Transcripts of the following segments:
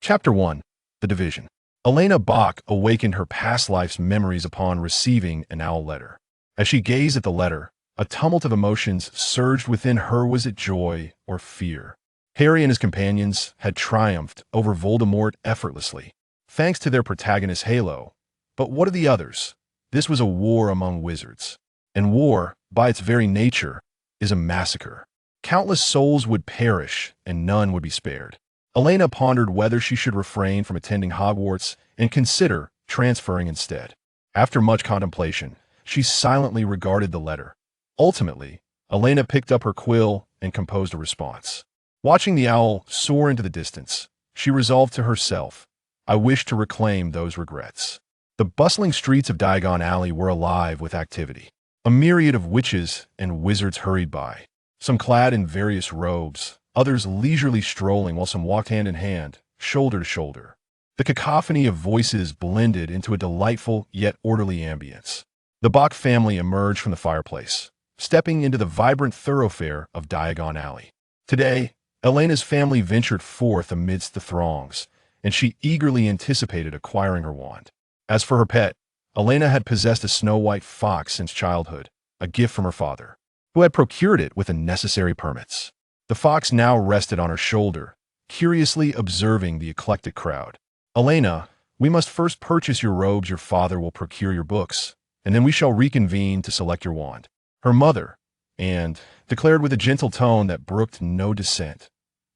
Chapter 1. The Division. Elena Bach awakened her past life's memories upon receiving an owl letter. As she gazed at the letter, a tumult of emotions surged within her. Was it joy or fear? Harry and his companions had triumphed over Voldemort effortlessly, thanks to their protagonist Halo. But what of the others? This was a war among wizards. And war, by its very nature, is a massacre. Countless souls would perish, and none would be spared. Elena pondered whether she should refrain from attending Hogwarts and consider transferring instead. After much contemplation, she silently regarded the letter. Ultimately, Elena picked up her quill and composed a response. Watching the owl soar into the distance, she resolved to herself, "I wish to reclaim those regrets." The bustling streets of Diagon Alley were alive with activity. A myriad of witches and wizards hurried by, some clad in various robes, others leisurely strolling, while some walked hand in hand, shoulder to shoulder. The cacophony of voices blended into a delightful yet orderly ambience. The Bach family emerged from the fireplace, stepping into the vibrant thoroughfare of Diagon Alley. Today, Elena's family ventured forth amidst the throngs, and she eagerly anticipated acquiring her wand. As for her pet, Elena had possessed a snow-white fox since childhood, a gift from her father, who had procured it with the necessary permits. The fox now rested on her shoulder, curiously observing the eclectic crowd. "Elena, we must first purchase your robes. Your father will procure your books, and then we shall reconvene to select your wand," her mother, And, declared with a gentle tone that brooked no dissent.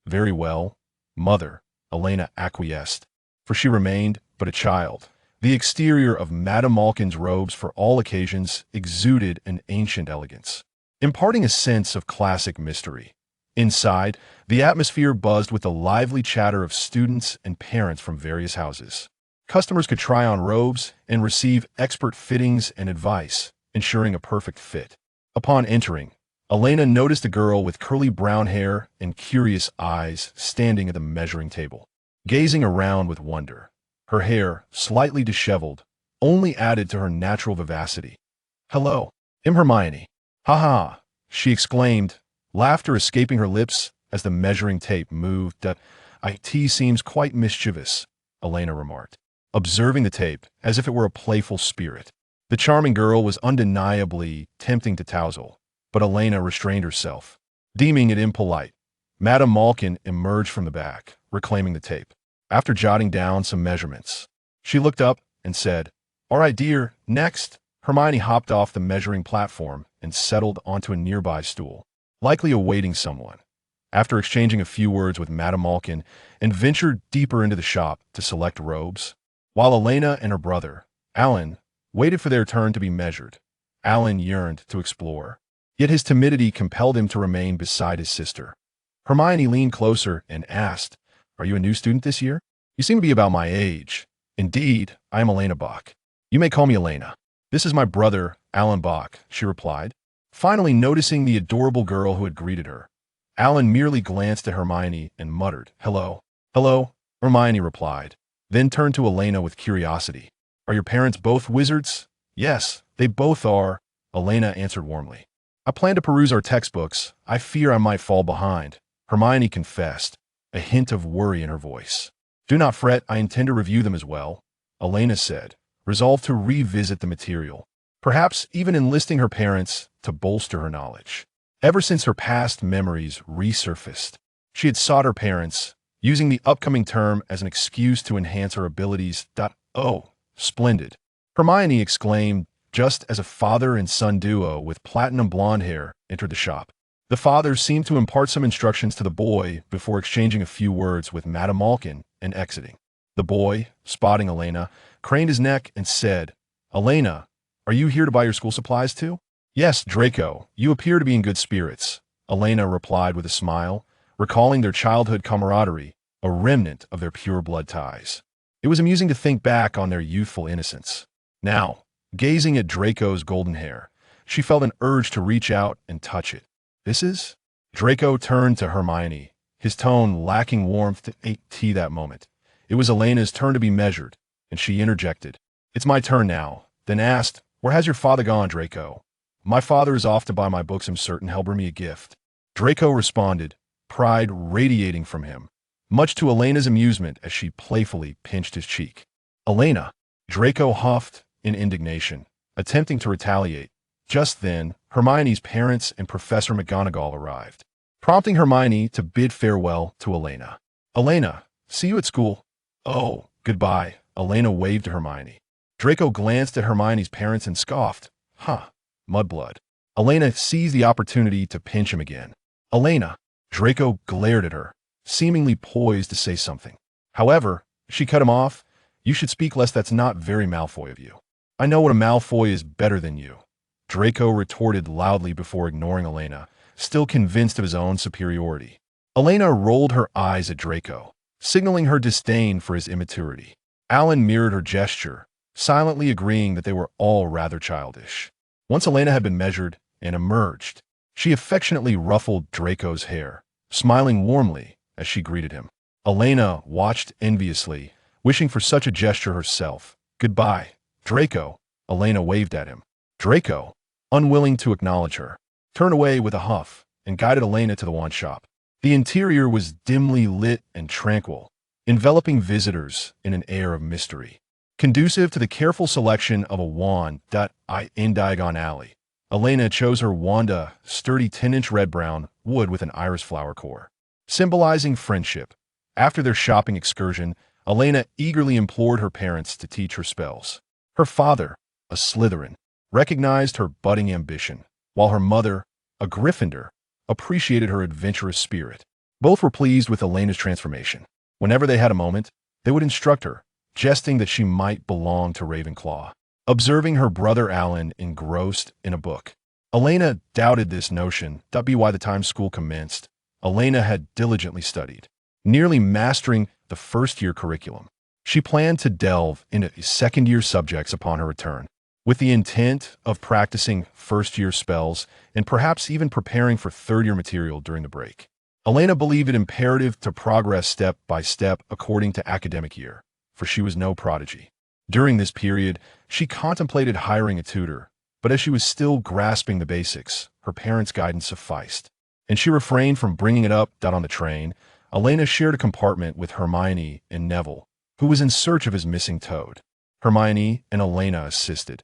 "Very well, mother," Elena acquiesced, for she remained but a child. The exterior of Madame Malkin's robes for all occasions exuded an ancient elegance, imparting a sense of classic mystery. Inside, the atmosphere buzzed with the lively chatter of students and parents from various houses. Customers could try on robes and receive expert fittings and advice, ensuring a perfect fit. Upon entering, Elena noticed a girl with curly brown hair and curious eyes standing at the measuring table, gazing around with wonder. Her hair, slightly disheveled, only added to her natural vivacity. "Hello, I'm Hermione." "Ha ha," she exclaimed, laughter escaping her lips as the measuring tape moved. "It seems quite mischievous," Elena remarked, observing the tape as if it were a playful spirit. The charming girl was undeniably tempting to touzle, but Elena restrained herself, deeming it impolite. Madame Malkin emerged from the back, reclaiming the tape. After jotting down some measurements, she looked up and said, "All right, dear, next." Hermione hopped off the measuring platform and settled onto a nearby stool, likely awaiting someone. After exchanging a few words with Madame Malkin and ventured deeper into the shop to select robes, while Elena and her brother, Alan, waited for their turn to be measured. Alan yearned to explore, yet his timidity compelled him to remain beside his sister. Hermione leaned closer and asked, "Are you a new student this year? You seem to be about my age." "Indeed, I am Elena Bach. You may call me Elena. This is my brother, Alan Bach," she replied, finally noticing the adorable girl who had greeted her. Alan merely glanced at Hermione and muttered, "Hello." "Hello," Hermione replied, then turned to Elena with curiosity. "Are your parents both wizards?" "Yes, they both are," Elena answered warmly. "I plan to peruse our textbooks. I fear I might fall behind," Hermione confessed, a hint of worry in her voice. "Do not fret, I intend to review them as well," Elena said, resolved to revisit the material, perhaps even enlisting her parents to bolster her knowledge. Ever since her past memories resurfaced, she had sought her parents, using the upcoming term as an excuse to enhance her abilities. "Oh, splendid," Hermione exclaimed, just as a father and son duo with platinum blonde hair entered the shop. The father seemed to impart some instructions to the boy before exchanging a few words with Madame Malkin and exiting. The boy, spotting Elena, craned his neck and said, "Elena, are you here to buy your school supplies too?" "Yes, Draco, you appear to be in good spirits," Elena replied with a smile, recalling their childhood camaraderie, a remnant of their pure blood ties. It was amusing to think back on their youthful innocence. Now, gazing at Draco's golden hair, she felt an urge to reach out and touch it. "This is?" Draco turned to Hermione, his tone lacking warmth that moment. It was Elena's turn to be measured, and she interjected, "It's my turn now," then asked, "Where has your father gone, Draco?" "My father is off to buy my books. I'm certain he'll bring me a gift," Draco responded, pride radiating from him. much to Elena's amusement as she playfully pinched his cheek. Elena, Draco huffed in indignation, attempting to retaliate. Just then, Hermione's parents and Professor McGonagall arrived, prompting Hermione to bid farewell to Elena. Elena, see you at school. Oh, goodbye, Elena waved to Hermione. Draco glanced at Hermione's parents and scoffed. Huh, mudblood. Elena seized the opportunity to pinch him again. Elena, Draco glared at her, seemingly poised to say something. However, she cut him off. You should speak less, that's not very Malfoy of you. I know what a Malfoy is better than you. Draco retorted loudly before ignoring Elena, still convinced of his own superiority. Elena rolled her eyes at Draco, signaling her disdain for his immaturity. Alan mirrored her gesture, silently agreeing that they were all rather childish. Once Elena had been measured and emerged, she affectionately ruffled Draco's hair, smiling warmly as she greeted him. Elena watched enviously, wishing for such a gesture herself. Goodbye, Draco, Elena waved at him. Draco, unwilling to acknowledge her, turned away with a huff and guided Elena to the wand shop. The interior was dimly lit and tranquil, enveloping visitors in an air of mystery. Conducive to the careful selection of a wand.In Diagon Alley, Elena chose her Wanda sturdy 10-inch red-brown wood with an iris flower core, symbolizing friendship. After their shopping excursion, Elena eagerly implored her parents to teach her spells. Her father, a Slytherin, recognized her budding ambition, while her mother, a Gryffindor, appreciated her adventurous spirit. Both were pleased with Elena's transformation. Whenever they had a moment, they would instruct her, jesting that she might belong to Ravenclaw. Observing her brother Alan engrossed in a book, Elena doubted this notion. By the time school commenced, Elena had diligently studied, nearly mastering the first-year curriculum. She planned to delve into second-year subjects upon her return, with the intent of practicing first-year spells and perhaps even preparing for third-year material during the break. Elena believed it imperative to progress step by step according to academic year, for she was no prodigy. During this period, she contemplated hiring a tutor, but as she was still grasping the basics, her parents' guidance sufficed, and she refrained from bringing it up. On the train, Elena shared a compartment with Hermione and Neville, who was in search of his missing toad. Hermione and Elena assisted.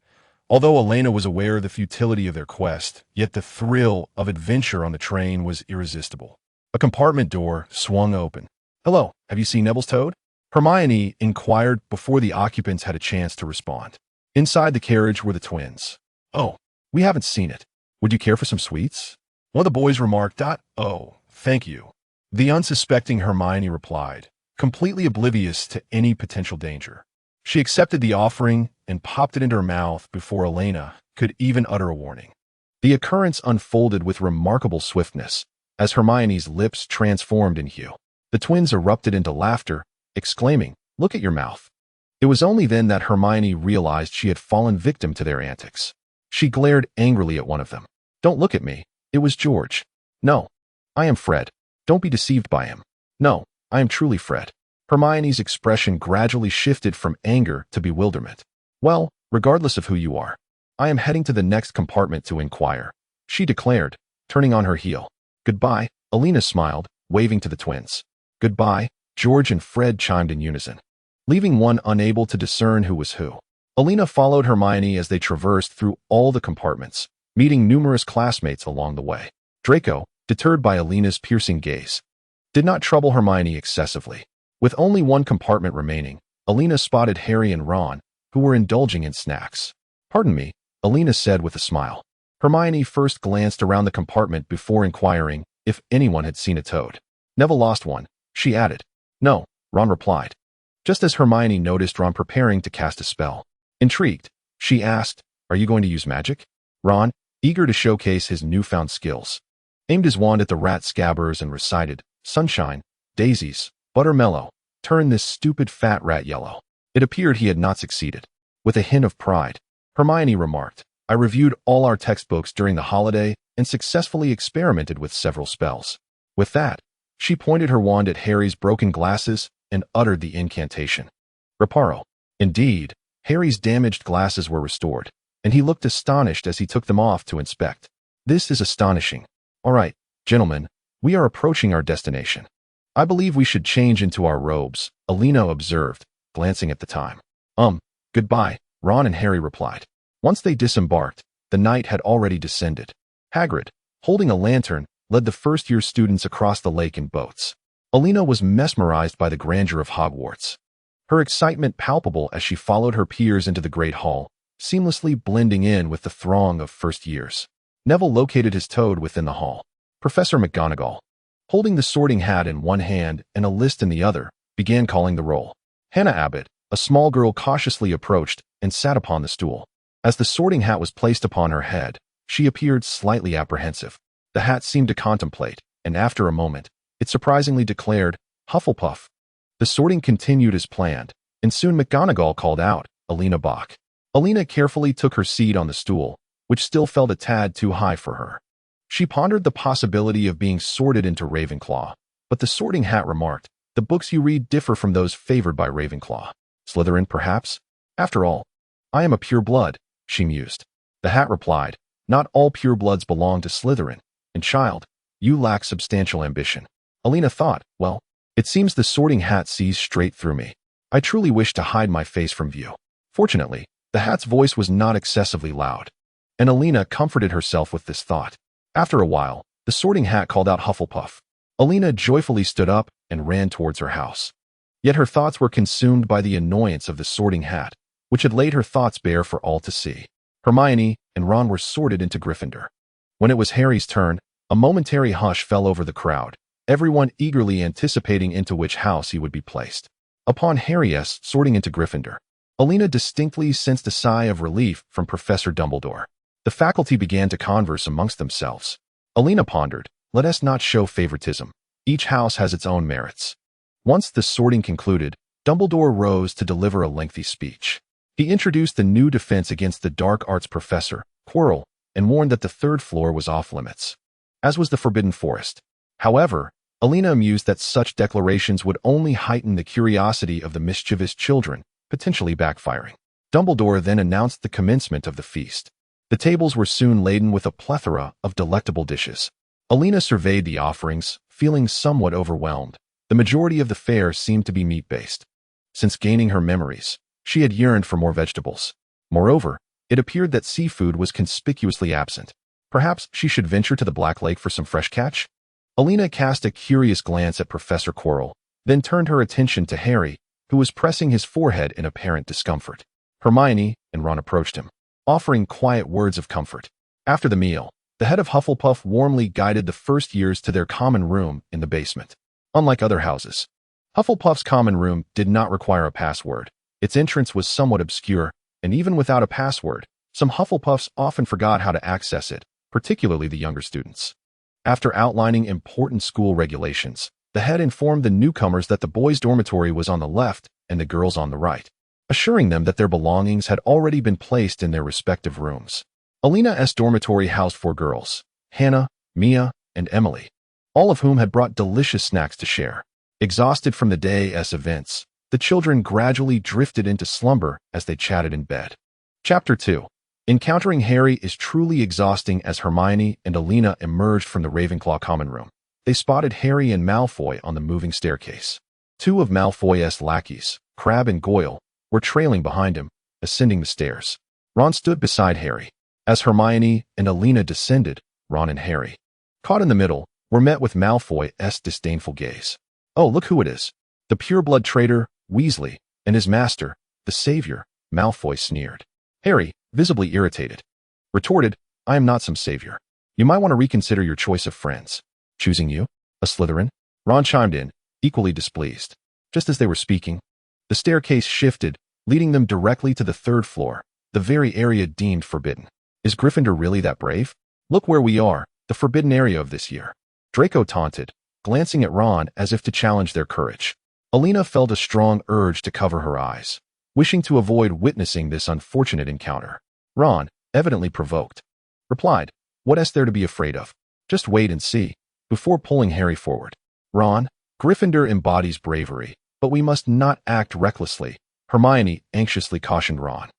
Although Elena was aware of the futility of their quest, yet the thrill of adventure on the train was irresistible. A compartment door swung open. Hello, have you seen Neville's toad? Hermione inquired before the occupants had a chance to respond. Inside the carriage were the twins. Oh, we haven't seen it. Would you care for some sweets? One of the boys remarked. Oh, thank you. The unsuspecting Hermione replied, completely oblivious to any potential danger. She accepted the offering and popped it into her mouth before Elena could even utter a warning. The occurrence unfolded with remarkable swiftness as Hermione's lips transformed in hue. The twins erupted into laughter, exclaiming, "Look at your mouth." It was only then that Hermione realized she had fallen victim to their antics. She glared angrily at one of them. "Don't look at me. It was George." "No, I am Fred. Don't be deceived by him." "No, I am truly Fred." Hermione's expression gradually shifted from anger to bewilderment. "Well, regardless of who you are, I am heading to the next compartment to inquire," she declared, turning on her heel. "Goodbye," Elena smiled, waving to the twins. "Goodbye," George and Fred chimed in unison, leaving one unable to discern who was who. Elena followed Hermione as they traversed through all the compartments, meeting numerous classmates along the way. Draco, deterred by Elena's piercing gaze, did not trouble Hermione excessively. With only one compartment remaining, Elena spotted Harry and Ron, who were indulging in snacks. "Pardon me," Elena said with a smile. Hermione first glanced around the compartment before inquiring if anyone had seen a toad. "Neville lost one," she added. "No," Ron replied, just as Hermione noticed Ron preparing to cast a spell. Intrigued, she asked, "Are you going to use magic?" Ron, eager to showcase his newfound skills, aimed his wand at the rat scabbers and recited, "Sunshine, daisies, buttermellow, turn this stupid fat rat yellow." It appeared he had not succeeded. With a hint of pride, Hermione remarked, "I reviewed all our textbooks during the holiday and successfully experimented with several spells." With that, she pointed her wand at Harry's broken glasses and uttered the incantation. Reparo. Indeed, Harry's damaged glasses were restored, and he looked astonished as he took them off to inspect. "This is astonishing. All right, gentlemen, we are approaching our destination." I believe we should change into our robes, Elena observed, glancing at the time. Goodbye, Ron and Harry replied. Once they disembarked, the night had already descended. Hagrid, holding a lantern, led the first-year students across the lake in boats. Elena was mesmerized by the grandeur of Hogwarts. Her excitement palpable as she followed her peers into the Great Hall, seamlessly blending in with the throng of first years. Neville located his toad within the hall. Professor McGonagall, holding the sorting hat in one hand and a list in the other, began calling the roll. Hannah Abbott, a small girl, cautiously approached and sat upon the stool. As the sorting hat was placed upon her head, she appeared slightly apprehensive. The hat seemed to contemplate, and after a moment, it surprisingly declared, Hufflepuff. The sorting continued as planned, and soon McGonagall called out, Elena Bach. Elena carefully took her seat on the stool, which still felt a tad too high for her. She pondered the possibility of being sorted into Ravenclaw, but the sorting hat remarked, the books you read differ from those favored by Ravenclaw. Slytherin, perhaps? After all, I am a pure blood, she mused. The hat replied, not all pure bloods belong to Slytherin, and child, you lack substantial ambition. Elena thought, well, it seems the sorting hat sees straight through me. I truly wish to hide my face from view. Fortunately, the hat's voice was not excessively loud, and Elena comforted herself with this thought. After a while, the sorting hat called out Hufflepuff. Elena joyfully stood up and ran towards her house. Yet her thoughts were consumed by the annoyance of the sorting hat, which had laid her thoughts bare for all to see. Hermione and Ron were sorted into Gryffindor. When it was Harry's turn, a momentary hush fell over the crowd, everyone eagerly anticipating into which house he would be placed. Upon Harry's sorting into Gryffindor, Elena distinctly sensed a sigh of relief from Professor Dumbledore. The faculty began to converse amongst themselves. Elena pondered, let us not show favoritism. Each house has its own merits. Once the sorting concluded, Dumbledore rose to deliver a lengthy speech. He introduced the new defense against the dark arts professor, Quirrell, and warned that the third floor was off limits, as was the Forbidden Forest. However, Elena mused that such declarations would only heighten the curiosity of the mischievous children, potentially backfiring. Dumbledore then announced the commencement of the feast. The tables were soon laden with a plethora of delectable dishes. Elena surveyed the offerings, feeling somewhat overwhelmed. The majority of the fare seemed to be meat-based. Since gaining her memories, she had yearned for more vegetables. Moreover, it appeared that seafood was conspicuously absent. Perhaps she should venture to the Black Lake for some fresh catch? Elena cast a curious glance at Professor Quirrell, then turned her attention to Harry, who was pressing his forehead in apparent discomfort. Hermione and Ron approached him, offering quiet words of comfort. After the meal, the head of Hufflepuff warmly guided the first years to their common room in the basement. Unlike other houses, Hufflepuff's common room did not require a password. Its entrance was somewhat obscure, and even without a password, some Hufflepuffs often forgot how to access it, particularly the younger students. After outlining important school regulations, the head informed the newcomers that the boys' dormitory was on the left and the girls' on the right, assuring them that their belongings had already been placed in their respective rooms. Elena's dormitory housed 4 girls, Hannah, Mia, and Emily, all of whom had brought delicious snacks to share. Exhausted from the day's events, the children gradually drifted into slumber as they chatted in bed. Chapter 2. Encountering Harry is truly exhausting. As Hermione and Elena emerged from the Ravenclaw common room, they spotted Harry and Malfoy on the moving staircase. 2 of Malfoy's lackeys, Crabbe and Goyle, were trailing behind him, ascending the stairs. Ron stood beside Harry. As Hermione and Elena descended, Ron and Harry, caught in the middle, were met with Malfoy's disdainful gaze. Oh, look who it is. The pureblood traitor, Weasley, and his master, the savior, Malfoy sneered. Harry, visibly irritated, retorted, I am not some savior. You might want to reconsider your choice of friends. Choosing you? A Slytherin? Ron chimed in, equally displeased. Just as they were speaking, the staircase shifted, leading them directly to the 3rd floor, the very area deemed forbidden. Is Gryffindor really that brave? Look where we are, the forbidden area of this year. Draco taunted, glancing at Ron as if to challenge their courage. Elena felt a strong urge to cover her eyes, wishing to avoid witnessing this unfortunate encounter. Ron, evidently provoked, replied, what is there to be afraid of? Just wait and see, before pulling Harry forward. Ron, Gryffindor embodies bravery, but we must not act recklessly, Hermione anxiously cautioned Ron.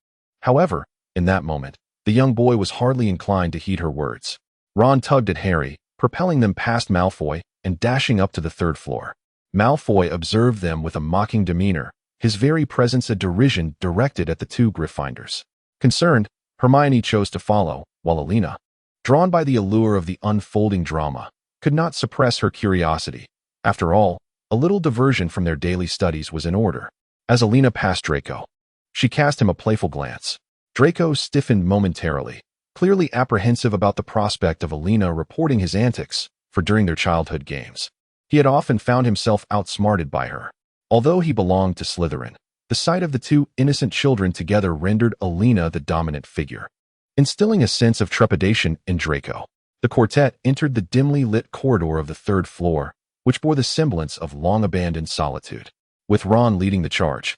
However, in that moment, the young boy was hardly inclined to heed her words. Ron tugged at Harry, propelling them past Malfoy and dashing up to the 3rd floor. Malfoy observed them with a mocking demeanor, his very presence a derision directed at the two Gryffindors. Concerned, Hermione chose to follow, while Elena, drawn by the allure of the unfolding drama, could not suppress her curiosity. After all, a little diversion from their daily studies was in order. As Elena passed Draco, she cast him a playful glance. Draco stiffened momentarily, clearly apprehensive about the prospect of Elena reporting his antics, for during their childhood games, he had often found himself outsmarted by her. Although he belonged to Slytherin, the sight of the two innocent children together rendered Elena the dominant figure, instilling a sense of trepidation in Draco. The quartet entered the dimly lit corridor of the third floor, which bore the semblance of long-abandoned solitude, with Ron leading the charge.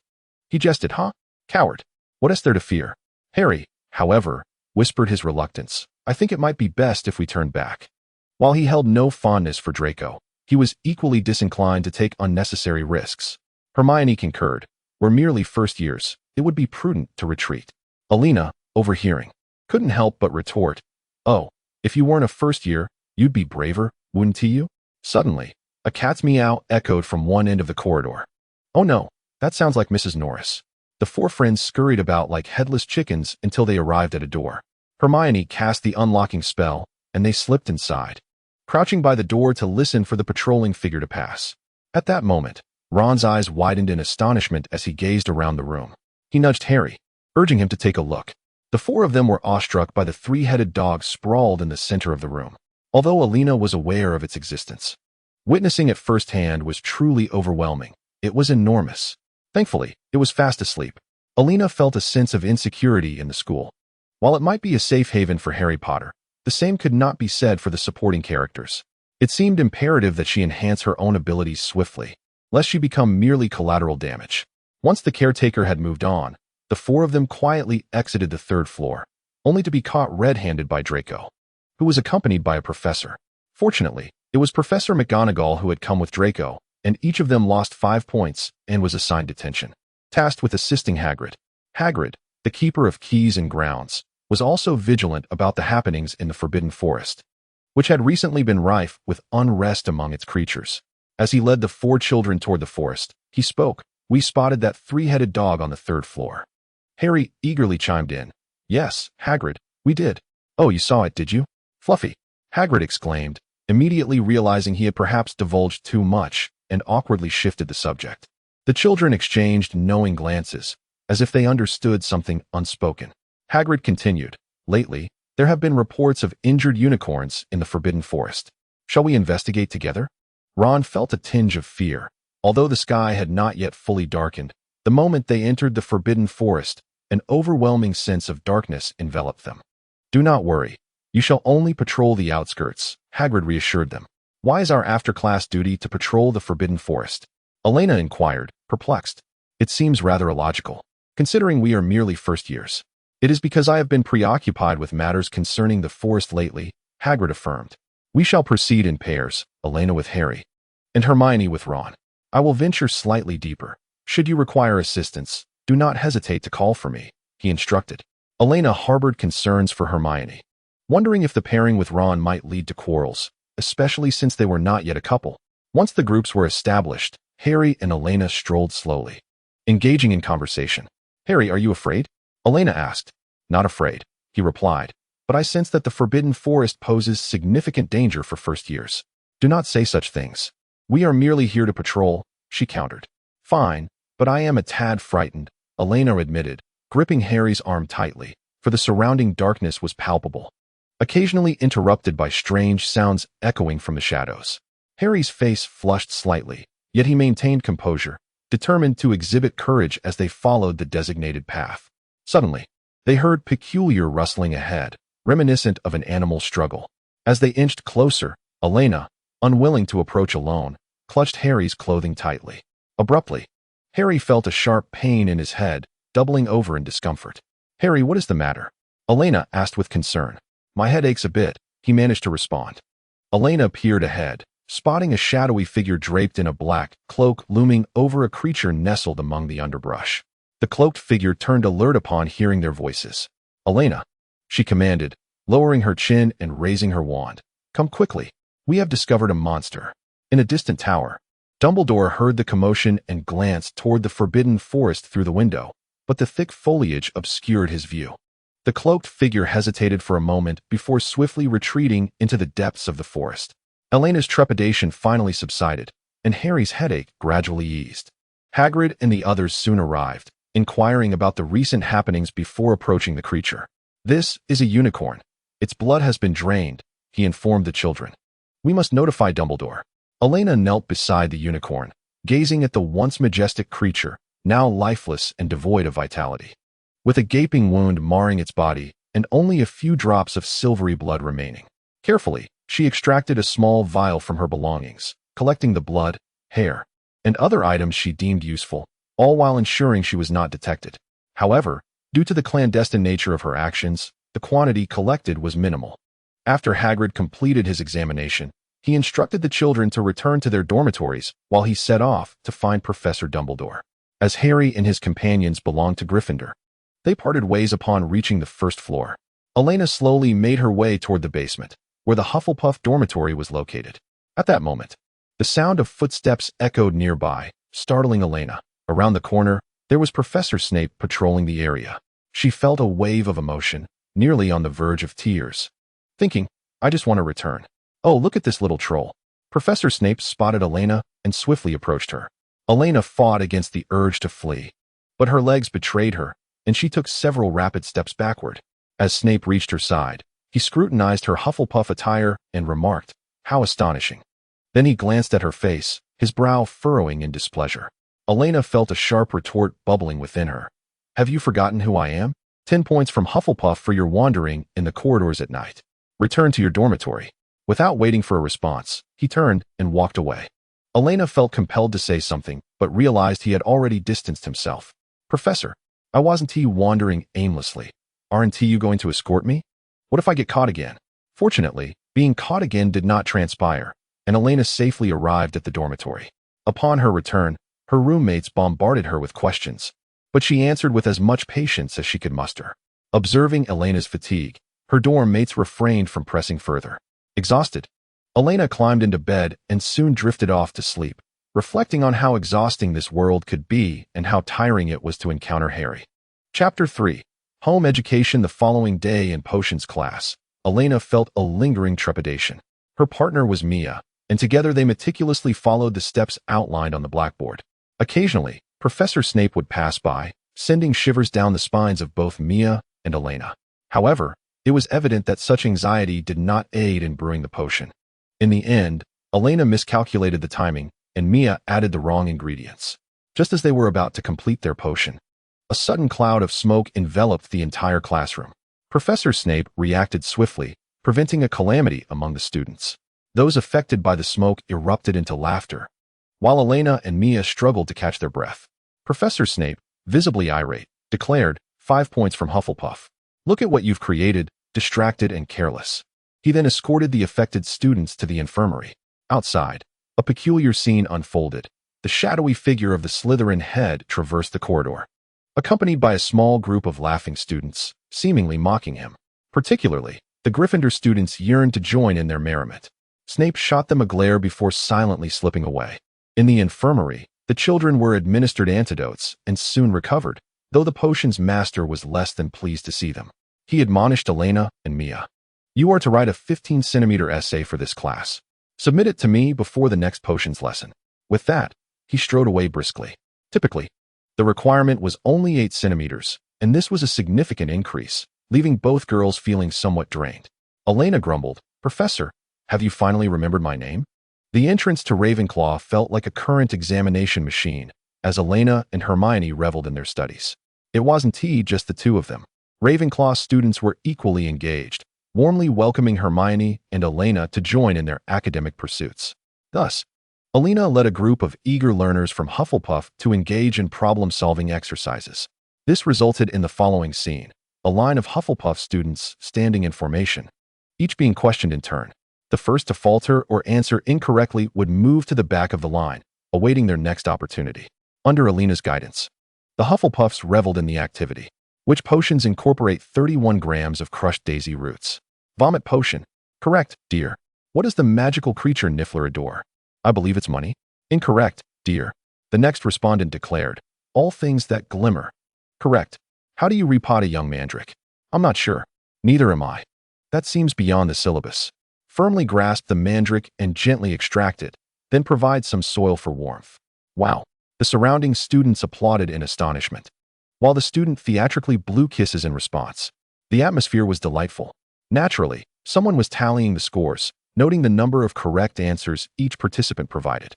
He jested, "Huh? Coward. What is there to fear?" Harry, however, whispered his reluctance. "I think it might be best if we turn back." While he held no fondness for Draco, he was equally disinclined to take unnecessary risks. Hermione concurred. "We're merely first years. It would be prudent to retreat." Elena, overhearing, couldn't help but retort, "Oh, if you weren't a first year, you'd be braver, wouldn't you?" Suddenly, a cat's meow echoed from one end of the corridor. "Oh no, that sounds like Mrs. Norris." The four friends scurried about like headless chickens until they arrived at a door. Hermione cast the unlocking spell, and they slipped inside, crouching by the door to listen for the patrolling figure to pass. At that moment, Ron's eyes widened in astonishment as he gazed around the room. He nudged Harry, urging him to take a look. The four of them were awestruck by the three-headed dog sprawled in the center of the room, although Elena was aware of its existence. Witnessing it firsthand was truly overwhelming. It was enormous. Thankfully, it was fast asleep. Elena felt a sense of insecurity in the school. While it might be a safe haven for Harry Potter, the same could not be said for the supporting characters. It seemed imperative that she enhance her own abilities swiftly, lest she become merely collateral damage. Once the caretaker had moved on, the four of them quietly exited the third floor, only to be caught red-handed by Draco, who was accompanied by a professor. Fortunately, it was Professor McGonagall who had come with Draco, and each of them lost 5 points and was assigned detention, tasked with assisting Hagrid. Hagrid, the keeper of keys and grounds, was also vigilant about the happenings in the Forbidden Forest, which had recently been rife with unrest among its creatures. As he led the four children toward the forest, he spoke. "We spotted that three-headed dog on the third floor." Harry eagerly chimed in. "Yes, Hagrid, we did." "Oh, you saw it, did you? Fluffy," Hagrid exclaimed, immediately realizing he had perhaps divulged too much, and awkwardly shifted the subject. The children exchanged knowing glances, as if they understood something unspoken. Hagrid continued, "Lately, there have been reports of injured unicorns in the Forbidden Forest. Shall we investigate together?" Ron felt a tinge of fear. Although the sky had not yet fully darkened, the moment they entered the Forbidden Forest, an overwhelming sense of darkness enveloped them. "Do not worry. You shall only patrol the outskirts," Hagrid reassured them. "Why is our after-class duty to patrol the Forbidden Forest?" Elena inquired, perplexed. "It seems rather illogical, considering we are merely first years." "It is because I have been preoccupied with matters concerning the forest lately," Hagrid affirmed. "We shall proceed in pairs, Elena with Harry, and Hermione with Ron. I will venture slightly deeper. Should you require assistance, do not hesitate to call for me," he instructed. Elena harbored concerns for Hermione, wondering if the pairing with Ron might lead to quarrels, especially since they were not yet a couple. Once the groups were established, Harry and Elena strolled slowly, engaging in conversation. "Harry, are you afraid?" Elena asked. "Not afraid," he replied, "but I sense that the Forbidden Forest poses significant danger for first years." "Do not say such things. We are merely here to patrol," she countered. "Fine, but I am a tad frightened," Elena admitted, gripping Harry's arm tightly, for the surrounding darkness was palpable, occasionally interrupted by strange sounds echoing from the shadows. Harry's face flushed slightly, yet he maintained composure, determined to exhibit courage as they followed the designated path. Suddenly, they heard peculiar rustling ahead, reminiscent of an animal struggle. As they inched closer, Elena, unwilling to approach alone, clutched Harry's clothing tightly. Abruptly, Harry felt a sharp pain in his head, doubling over in discomfort. "Harry, what is the matter?" Elena asked with concern. "My head aches a bit," he managed to respond. Elena peered ahead, spotting a shadowy figure draped in a black cloak looming over a creature nestled among the underbrush. The cloaked figure turned alert upon hearing their voices. "Elena," she commanded, lowering her chin and raising her wand. "Come quickly. We have discovered a monster." In a distant tower, Dumbledore heard the commotion and glanced toward the forbidden forest through the window, but the thick foliage obscured his view. The cloaked figure hesitated for a moment before swiftly retreating into the depths of the forest. Elena's trepidation finally subsided, and Harry's headache gradually eased. Hagrid and the others soon arrived, inquiring about the recent happenings before approaching the creature. "This is a unicorn. Its blood has been drained," he informed the children. "We must notify Dumbledore." Elena knelt beside the unicorn, gazing at the once majestic creature, now lifeless and devoid of vitality. With a gaping wound marring its body and only a few drops of silvery blood remaining. Carefully, she extracted a small vial from her belongings, collecting the blood, hair, and other items she deemed useful, all while ensuring she was not detected. However, due to the clandestine nature of her actions, the quantity collected was minimal. After Hagrid completed his examination, he instructed the children to return to their dormitories while he set off to find Professor Dumbledore. As Harry and his companions belonged to Gryffindor, they parted ways upon reaching the first floor. Elena slowly made her way toward the basement, where the Hufflepuff dormitory was located. At that moment, the sound of footsteps echoed nearby, startling Elena. Around the corner, there was Professor Snape patrolling the area. She felt a wave of emotion, nearly on the verge of tears. Thinking, "I just want to return. Oh, look at this little troll." Professor Snape spotted Elena and swiftly approached her. Elena fought against the urge to flee, but her legs betrayed her, and she took several rapid steps backward. As Snape reached her side, he scrutinized her Hufflepuff attire and remarked, "How astonishing." Then he glanced at her face, his brow furrowing in displeasure. Elena felt a sharp retort bubbling within her. "Have you forgotten who I am? 10 points from Hufflepuff for your wandering in the corridors at night. Return to your dormitory." Without waiting for a response, he turned and walked away. Elena felt compelled to say something, but realized he had already distanced himself. "Professor, I wasn't wandering aimlessly. Aren't you going to escort me? What if I get caught again?" Fortunately, being caught again did not transpire, and Elena safely arrived at the dormitory. Upon her return, her roommates bombarded her with questions, but she answered with as much patience as she could muster. Observing Elena's fatigue, her dorm mates refrained from pressing further. Exhausted, Elena climbed into bed and soon drifted off to sleep, reflecting on how exhausting this world could be and how tiring it was to encounter Harry. Chapter 3. Home education. The following day in potions class, Elena felt a lingering trepidation. Her partner was Mia, and together they meticulously followed the steps outlined on the blackboard. Occasionally, Professor Snape would pass by, sending shivers down the spines of both Mia and Elena. However, it was evident that such anxiety did not aid in brewing the potion. In the end, Elena miscalculated the timing, and Mia added the wrong ingredients. Just as they were about to complete their potion, a sudden cloud of smoke enveloped the entire classroom. Professor Snape reacted swiftly, preventing a calamity among the students. Those affected by the smoke erupted into laughter, while Elena and Mia struggled to catch their breath. Professor Snape, visibly irate, declared, 5 points from Hufflepuff. "Look at what you've created, distracted and careless." He then escorted the affected students to the infirmary. Outside, a peculiar scene unfolded. The shadowy figure of the Slytherin head traversed the corridor, accompanied by a small group of laughing students, seemingly mocking him. Particularly, the Gryffindor students yearned to join in their merriment. Snape shot them a glare before silently slipping away. In the infirmary, the children were administered antidotes and soon recovered, though the potion's master was less than pleased to see them. He admonished Elena and Mia. "You are to write a 15-centimeter essay for this class. Submit it to me before the next potions lesson." With that, he strode away briskly. Typically, the requirement was only 8 centimeters, and this was a significant increase, leaving both girls feeling somewhat drained. Elena grumbled, "Professor, have you finally remembered my name?" The entrance to Ravenclaw felt like a current examination machine, as Elena and Hermione reveled in their studies. It wasn't just the two of them. Ravenclaw students were equally engaged, warmly welcoming Hermione and Elena to join in their academic pursuits. Thus, Elena led a group of eager learners from Hufflepuff to engage in problem-solving exercises. This resulted in the following scene: a line of Hufflepuff students standing in formation, each being questioned in turn. The first to falter or answer incorrectly would move to the back of the line, awaiting their next opportunity. Under Elena's guidance, the Hufflepuffs reveled in the activity. Which potions incorporate 31 grams of crushed daisy roots? Vomit potion. Correct, dear. What does the magical creature Niffler adore? I believe it's money. Incorrect, dear. The next respondent declared. All things that glimmer. Correct. How do you repot a young mandrake? I'm not sure. Neither am I. That seems beyond the syllabus. Firmly grasp the mandrake and gently extract it, then provide some soil for warmth. Wow. The surrounding students applauded in astonishment, while the student theatrically blew kisses in response. The atmosphere was delightful. Naturally, someone was tallying the scores, noting the number of correct answers each participant provided.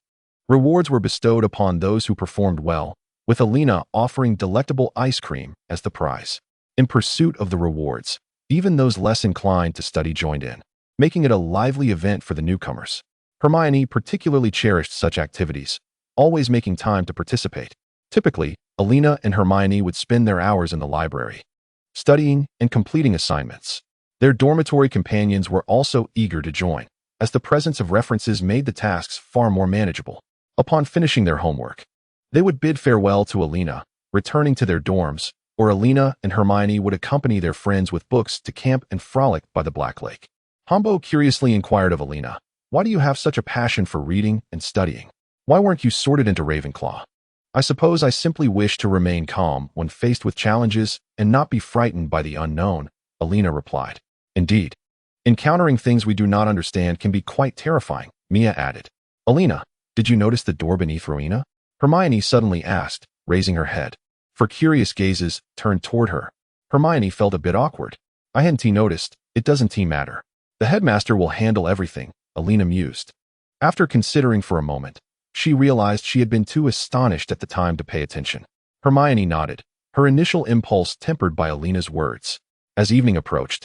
Rewards were bestowed upon those who performed well, with Elena offering delectable ice cream as the prize. In pursuit of the rewards, even those less inclined to study joined in, making it a lively event for the newcomers. Hermione particularly cherished such activities, always making time to participate. Typically, Elena and Hermione would spend their hours in the library, studying and completing assignments. Their dormitory companions were also eager to join, as the presence of references made the tasks far more manageable. Upon finishing their homework, they would bid farewell to Elena, returning to their dorms, or Elena and Hermione would accompany their friends with books to camp and frolic by the Black Lake. Humbo curiously inquired of Elena, "Why do you have such a passion for reading and studying? Why weren't you sorted into Ravenclaw?" "I suppose I simply wish to remain calm when faced with challenges and not be frightened by the unknown," Elena replied. "Indeed, encountering things we do not understand can be quite terrifying," Mia added. "Elena, did you notice the door beneath Rowena?" Hermione suddenly asked, raising her head. For curious gazes turned toward her. Hermione felt a bit awkward. "I hadn't noticed. It doesn't matter. The headmaster will handle everything," Elena mused. After considering for a moment, she realized she had been too astonished at the time to pay attention. Hermione nodded, her initial impulse tempered by Elena's words. As evening approached,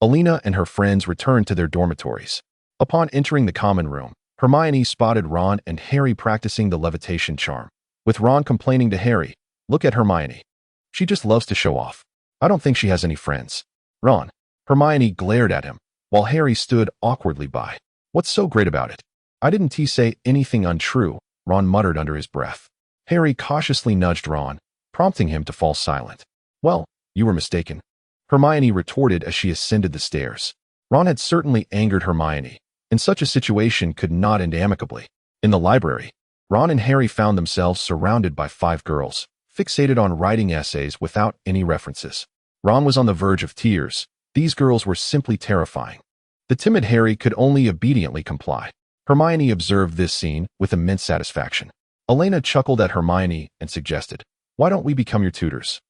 Elena and her friends returned to their dormitories. Upon entering the common room, Hermione spotted Ron and Harry practicing the levitation charm, with Ron complaining to Harry, "Look at Hermione. She just loves to show off. I don't think she has any friends." "Ron." Hermione glared at him, while Harry stood awkwardly by. "What's so great about it?" "I didn't say anything untrue," Ron muttered under his breath. Harry cautiously nudged Ron, prompting him to fall silent. "Well, you were mistaken," Hermione retorted as she ascended the stairs. Ron had certainly angered Hermione, and such a situation could not end amicably. In the library, Ron and Harry found themselves surrounded by 5 girls, fixated on writing essays without any references. Ron was on the verge of tears. These girls were simply terrifying. The timid Harry could only obediently comply. Hermione observed this scene with immense satisfaction. Elena chuckled at Hermione and suggested, "Why don't we become your tutors?"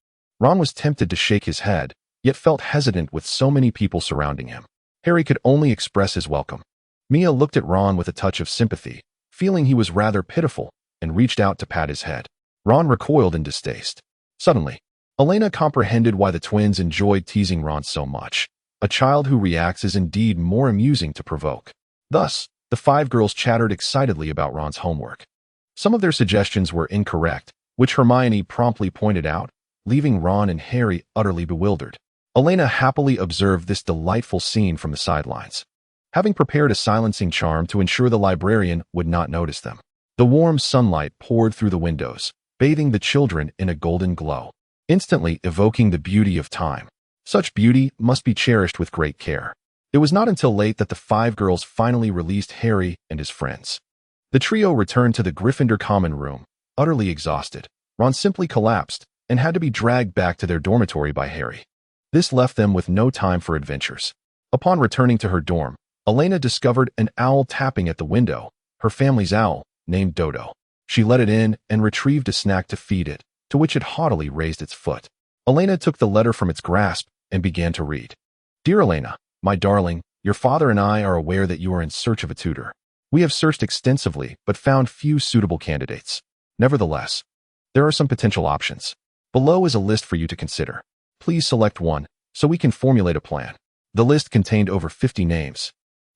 Ron was tempted to shake his head, yet felt hesitant with so many people surrounding him. Harry could only express his welcome. Mia looked at Ron with a touch of sympathy, feeling he was rather pitiful, and reached out to pat his head. Ron recoiled in distaste. Suddenly, Elena comprehended why the twins enjoyed teasing Ron so much. A child who reacts is indeed more amusing to provoke. Thus, the 5 girls chattered excitedly about Ron's homework. Some of their suggestions were incorrect, which Hermione promptly pointed out, leaving Ron and Harry utterly bewildered. Elena happily observed this delightful scene from the sidelines, having prepared a silencing charm to ensure the librarian would not notice them. The warm sunlight poured through the windows, bathing the children in a golden glow, instantly evoking the beauty of time. Such beauty must be cherished with great care. It was not until late that the 5 girls finally released Harry and his friends. The trio returned to the Gryffindor common room, utterly exhausted. Ron simply collapsed and had to be dragged back to their dormitory by Harry. This left them with no time for adventures. Upon returning to her dorm, Elena discovered an owl tapping at the window, her family's owl, named Dodo. She let it in and retrieved a snack to feed it, to which it haughtily raised its foot. Elena took the letter from its grasp and began to read. "Dear Elena, my darling, your father and I are aware that you are in search of a tutor. We have searched extensively but found few suitable candidates. Nevertheless, there are some potential options. Below is a list for you to consider. Please select one so we can formulate a plan." The list contained over 50 names,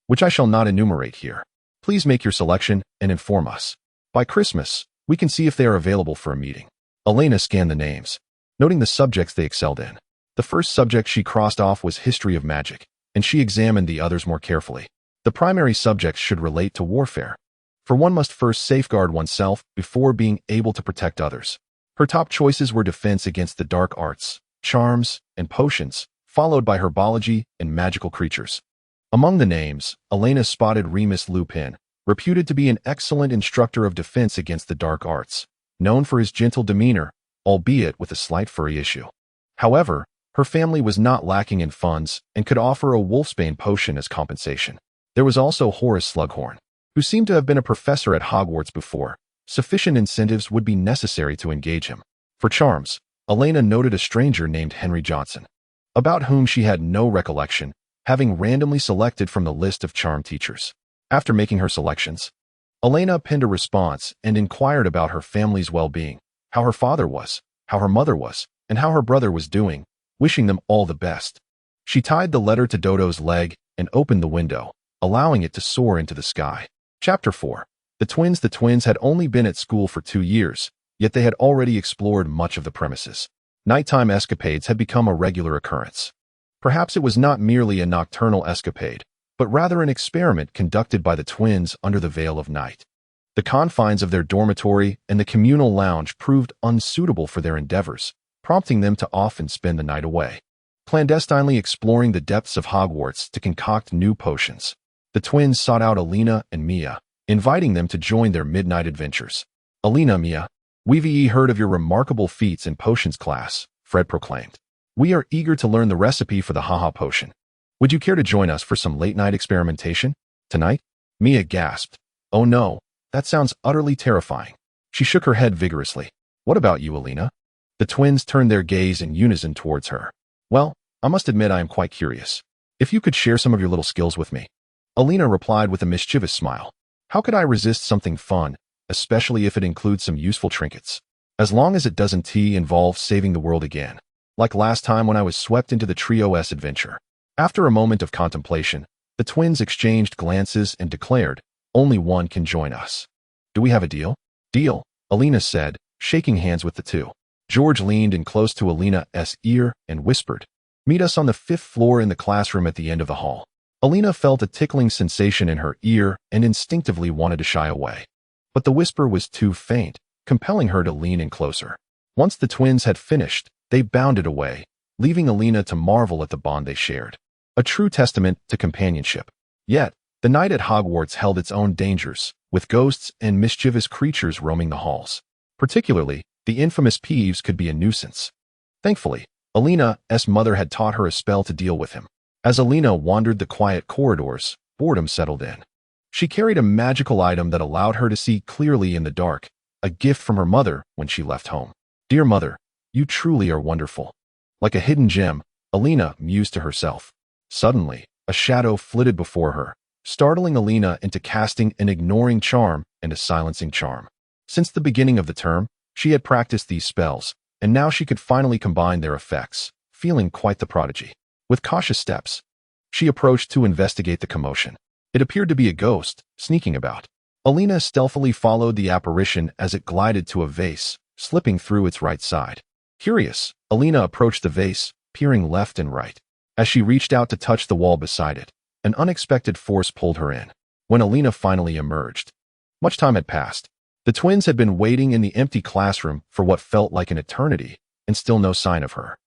which I shall not enumerate here. Please make your selection and inform us. By Christmas, we can see if they are available for a meeting. Elena scanned the names, noting the subjects they excelled in. The first subject she crossed off was history of magic, and she examined the others more carefully. The primary subjects should relate to warfare, for one must first safeguard oneself before being able to protect others. Her top choices were defense against the dark arts, charms, and potions, followed by herbology and magical creatures. Among the names, Elena spotted Remus Lupin, reputed to be an excellent instructor of defense against the dark arts, known for his gentle demeanor, albeit with a slight furry issue. However, her family was not lacking in funds and could offer a wolfsbane potion as compensation. There was also Horace Slughorn, who seemed to have been a professor at Hogwarts before. Sufficient incentives would be necessary to engage him. For charms, Elena noted a stranger named Henry Johnson, about whom she had no recollection, having randomly selected from the list of charm teachers. After making her selections, Elena penned a response and inquired about her family's well-being, how her father was, how her mother was, and how her brother was doing, wishing them all the best. She tied the letter to Dodo's leg and opened the window, allowing it to soar into the sky. Chapter 4. The twins had only been at school for 2 years, yet they had already explored much of the premises. Nighttime escapades had become a regular occurrence. Perhaps it was not merely a nocturnal escapade, but rather an experiment conducted by the twins under the veil of night. The confines of their dormitory and the communal lounge proved unsuitable for their endeavors, prompting them to often spend the night away, clandestinely exploring the depths of Hogwarts to concoct new potions. The twins sought out Elena and Mia, inviting them to join their midnight adventures. "Elena, Mia, we've heard of your remarkable feats in potions class," Fred proclaimed. "We are eager to learn the recipe for the Haha potion. Would you care to join us for some late-night experimentation tonight?" Mia gasped. "Oh no, that sounds utterly terrifying." She shook her head vigorously. "What about you, Elena?" The twins turned their gaze in unison towards her. "Well, I must admit I am quite curious. If you could share some of your little skills with me." Elena replied with a mischievous smile. "How could I resist something fun, especially if it includes some useful trinkets? As long as it doesn't involve saving the world again, like last time when I was swept into the Trio's adventure." After a moment of contemplation, the twins exchanged glances and declared, "Only one can join us. Do we have a deal?" "Deal," Elena said, shaking hands with the two. George leaned in close to Elena's ear and whispered, "Meet us on the 5th floor in the classroom at the end of the hall." Elena felt a tickling sensation in her ear and instinctively wanted to shy away. But the whisper was too faint, compelling her to lean in closer. Once the twins had finished, they bounded away, leaving Elena to marvel at the bond they shared. A true testament to companionship. Yet, the night at Hogwarts held its own dangers, with ghosts and mischievous creatures roaming the halls. Particularly, the infamous Peeves could be a nuisance. Thankfully, Elena's mother had taught her a spell to deal with him. As Elena wandered the quiet corridors, boredom settled in. She carried a magical item that allowed her to see clearly in the dark, a gift from her mother when she left home. "Dear mother, you truly are wonderful." Like a hidden gem, Elena mused to herself. Suddenly, a shadow flitted before her, startling Elena into casting an ignoring charm and a silencing charm. Since the beginning of the term, she had practiced these spells, and now she could finally combine their effects, feeling quite the prodigy. With cautious steps, she approached to investigate the commotion. It appeared to be a ghost, sneaking about. Elena stealthily followed the apparition as it glided to a vase, slipping through its right side. Curious, Elena approached the vase, peering left and right. As she reached out to touch the wall beside it, an unexpected force pulled her in. When Elena finally emerged, much time had passed. The twins had been waiting in the empty classroom for what felt like an eternity, and still no sign of her.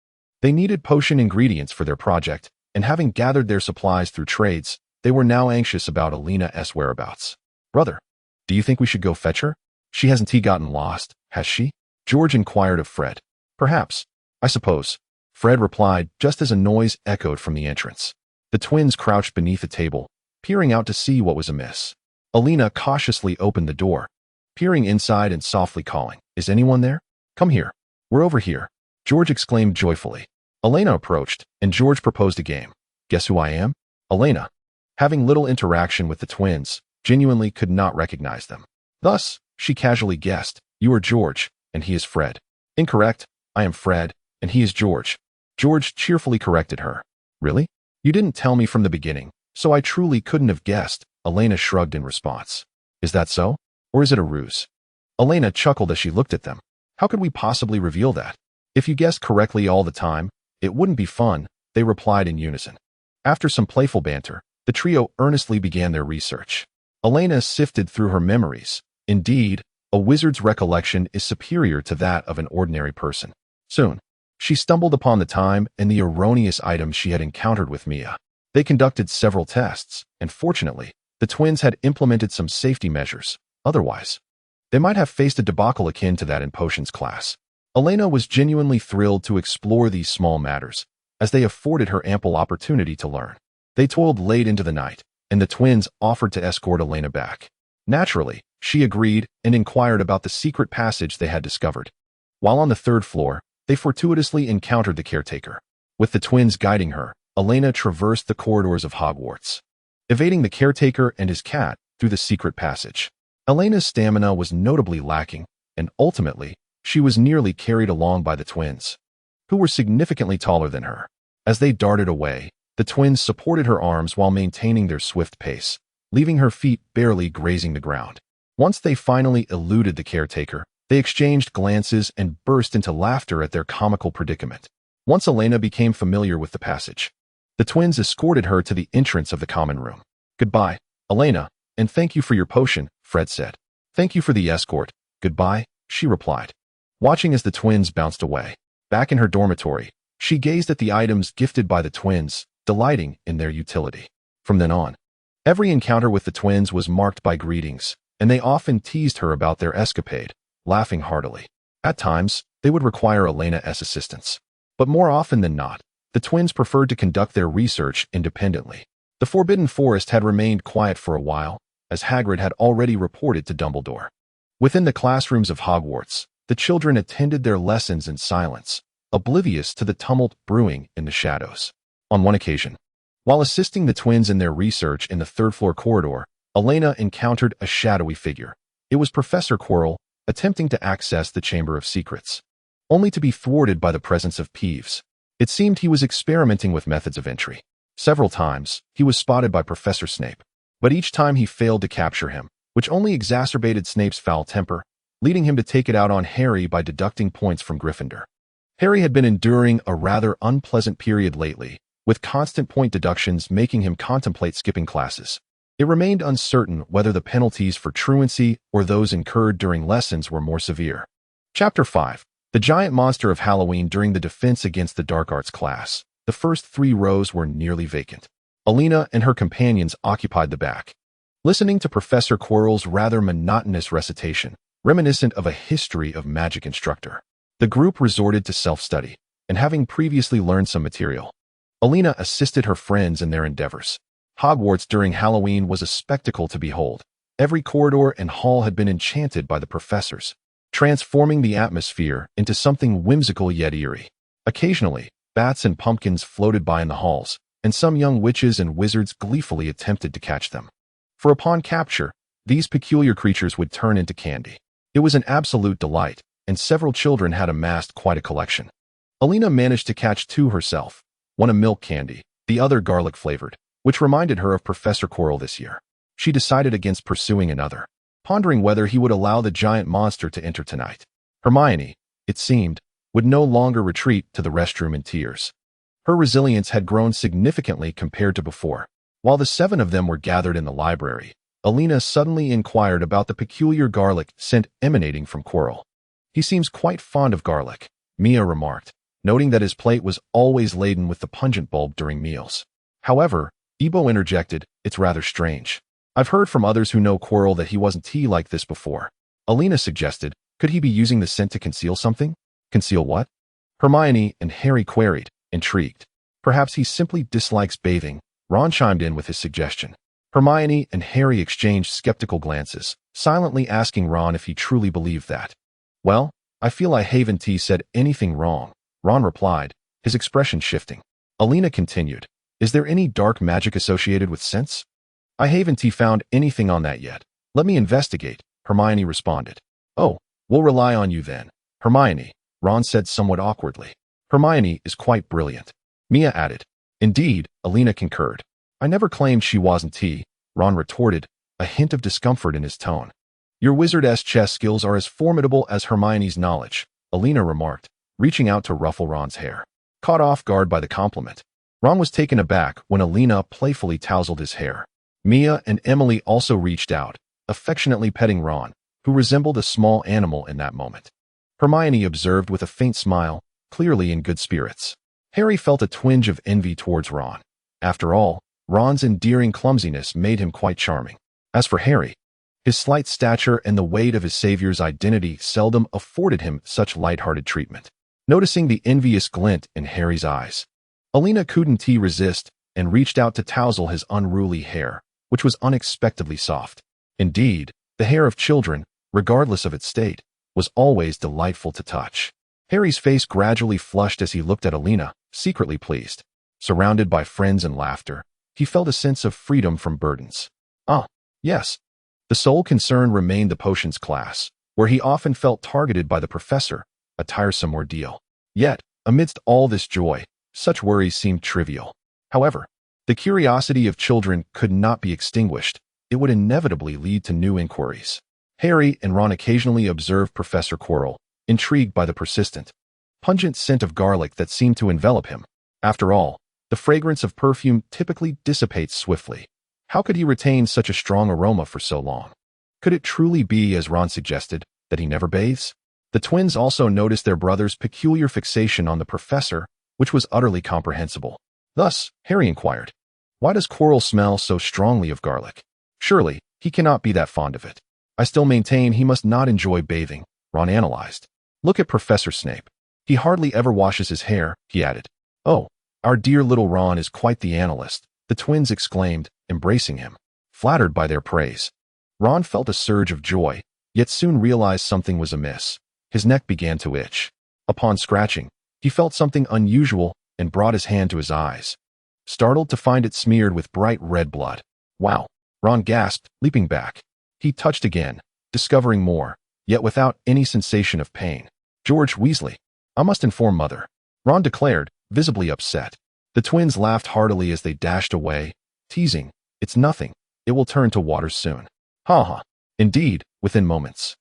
They needed potion ingredients for their project, and having gathered their supplies through trades, they were now anxious about Elena's whereabouts. "Brother, do you think we should go fetch her? She hasn't gotten lost, has she?" George inquired of Fred. "Perhaps, I suppose," Fred replied just as a noise echoed from the entrance. The twins crouched beneath a table, peering out to see what was amiss. Elena cautiously opened the door, peering inside and softly calling, "Is anyone there? Come here. We're over here," George exclaimed joyfully. Elena approached, and George proposed a game. "Guess who I am?" Elena, having little interaction with the twins, genuinely could not recognize them. Thus, she casually guessed, "You are George, and he is Fred." "Incorrect. I am Fred, and he is George." George cheerfully corrected her. "Really? You didn't tell me from the beginning, so I truly couldn't have guessed," Elena shrugged in response. "Is that so? Or is it a ruse?" Elena chuckled as she looked at them. "How could we possibly reveal that? If you guessed correctly all the time, it wouldn't be fun," they replied in unison. After some playful banter, the trio earnestly began their research. Elena sifted through her memories. Indeed, a wizard's recollection is superior to that of an ordinary person. Soon, she stumbled upon the time and the erroneous items she had encountered with Mia. They conducted several tests, and fortunately, The twins had implemented some safety measures. Otherwise, they might have faced a debacle akin to that in potions class. Elena was genuinely thrilled to explore these small matters, as they afforded her ample opportunity to learn. They toiled late into the night, and the twins offered to escort Elena back. Naturally, she agreed and inquired about the secret passage they had discovered. While on the third floor, they fortuitously encountered the caretaker. With the twins guiding her, Elena traversed the corridors of Hogwarts, evading the caretaker and his cat through the secret passage. Elena's stamina was notably lacking, and ultimately, she was nearly carried along by the twins, who were significantly taller than her. As they darted away, the twins supported her arms while maintaining their swift pace, leaving her feet barely grazing the ground. Once they finally eluded the caretaker, they exchanged glances and burst into laughter at their comical predicament. Once Elena became familiar with the passage, the twins escorted her to the entrance of the common room. "Goodbye, Elena, and thank you for your potion," Fred said. "Thank you for the escort. Goodbye," she replied, watching as the twins bounced away. Back in her dormitory, she gazed at the items gifted by the twins, delighting in their utility. From then on, every encounter with the twins was marked by greetings, and they often teased her about their escapade, laughing heartily. At times, they would require Elena's assistance, but more often than not, the twins preferred to conduct their research independently. The Forbidden Forest had remained quiet for a while, as Hagrid had already reported to Dumbledore. Within the classrooms of Hogwarts, the children attended their lessons in silence, oblivious to the tumult brewing in the shadows. On one occasion, while assisting the twins in their research in the third-floor corridor, Elena encountered a shadowy figure. It was Professor Quirrell, attempting to access the Chamber of Secrets, only to be thwarted by the presence of Peeves. It seemed he was experimenting with methods of entry. Several times, he was spotted by Professor Snape, but each time he failed to capture him, which only exacerbated Snape's foul temper, leading him to take it out on Harry by deducting points from Gryffindor. Harry had been enduring a rather unpleasant period lately, with constant point deductions making him contemplate skipping classes. It remained uncertain whether the penalties for truancy or those incurred during lessons were more severe. Chapter 5. The Giant Monster of Halloween. During the defense against the Dark Arts class, the first 3 rows were nearly vacant. Elena and her companions occupied the back, listening to Professor Quirrell's rather monotonous recitation, reminiscent of a history of magic instructor. The group resorted to self-study, and having previously learned some material, Elena assisted her friends in their endeavors. Hogwarts during Halloween was a spectacle to behold. Every corridor and hall had been enchanted by the professors, transforming the atmosphere into something whimsical yet eerie. Occasionally, bats and pumpkins floated by in the halls, and some young witches and wizards gleefully attempted to catch them. For upon capture, these peculiar creatures would turn into candy. It was an absolute delight, and several children had amassed quite a collection. Elena managed to catch 2 herself, one a milk candy, the other garlic-flavored, which reminded her of Professor Quirrell this year. She decided against pursuing another, pondering whether he would allow the giant monster to enter tonight. Hermione, it seemed, would no longer retreat to the restroom in tears. Her resilience had grown significantly compared to before. While the 7 of them were gathered in the library, Elena suddenly inquired about the peculiar garlic scent emanating from Quirrell. "He seems quite fond of garlic," Mia remarked, noting that his plate was always laden with the pungent bulb during meals. However, Ebo interjected, "It's rather strange. I've heard from others who know Quirrell that he wasn't tea like this before." Elena suggested, "Could he be using the scent to conceal something?" "Conceal what?" Hermione and Harry queried, intrigued. "Perhaps he simply dislikes bathing," Ron chimed in with his suggestion. Hermione and Harry exchanged skeptical glances, silently asking Ron if he truly believed that. "Well, I feel I haven't said anything wrong," Ron replied, his expression shifting. Elena continued, "Is there any dark magic associated with scents?" "I haven't found anything on that yet. Let me investigate," Hermione responded. "Oh, we'll rely on you then, Hermione," Ron said somewhat awkwardly. "Hermione is quite brilliant," Mia added. "Indeed," Elena concurred. "I never claimed she wasn't tea," Ron retorted, a hint of discomfort in his tone. "Your wizardess chess skills are as formidable as Hermione's knowledge," Elena remarked, reaching out to ruffle Ron's hair. Caught off guard by the compliment, Ron was taken aback when Elena playfully tousled his hair. Mia and Emily also reached out, affectionately petting Ron, who resembled a small animal in that moment. Hermione observed with a faint smile, clearly in good spirits. Harry felt a twinge of envy towards Ron. After all, Ron's endearing clumsiness made him quite charming. As for Harry, his slight stature and the weight of his savior's identity seldom afforded him such light-hearted treatment. Noticing the envious glint in Harry's eyes, Elena couldn't resist and reached out to touzle his unruly hair, which was unexpectedly soft. Indeed, the hair of children, regardless of its state, was always delightful to touch. Harry's face gradually flushed as he looked at Elena, secretly pleased. Surrounded by friends and laughter, he felt a sense of freedom from burdens. Ah, yes. The sole concern remained the potions class, where he often felt targeted by the professor, a tiresome ordeal. Yet, amidst all this joy, such worries seemed trivial. However, the curiosity of children could not be extinguished. It would inevitably lead to new inquiries. Harry and Ron occasionally observed Professor Quirrell, intrigued by the persistent, pungent scent of garlic that seemed to envelop him. After all, the fragrance of perfume typically dissipates swiftly. How could he retain such a strong aroma for so long? Could it truly be, as Ron suggested, that he never bathes? The twins also noticed their brother's peculiar fixation on the professor, which was utterly comprehensible. Thus, Harry inquired, "Why does Quirrell smell so strongly of garlic? Surely, he cannot be that fond of it. I still maintain he must not enjoy bathing," Ron analyzed. "Look at Professor Snape. He hardly ever washes his hair," he added. "Oh, our dear little Ron is quite the analyst," the twins exclaimed, embracing him, flattered by their praise. Ron felt a surge of joy, yet soon realized something was amiss. His neck began to itch. Upon scratching, he felt something unusual and brought his hand to his eyes, startled to find it smeared with bright red blood. "Wow," Ron gasped, leaping back. He touched again, discovering more, yet without any sensation of pain. "George Weasley, I must inform Mother," Ron declared, visibly upset. The twins laughed heartily as they dashed away, teasing, "It's nothing. It will turn to water soon." Ha ha. Indeed, within moments,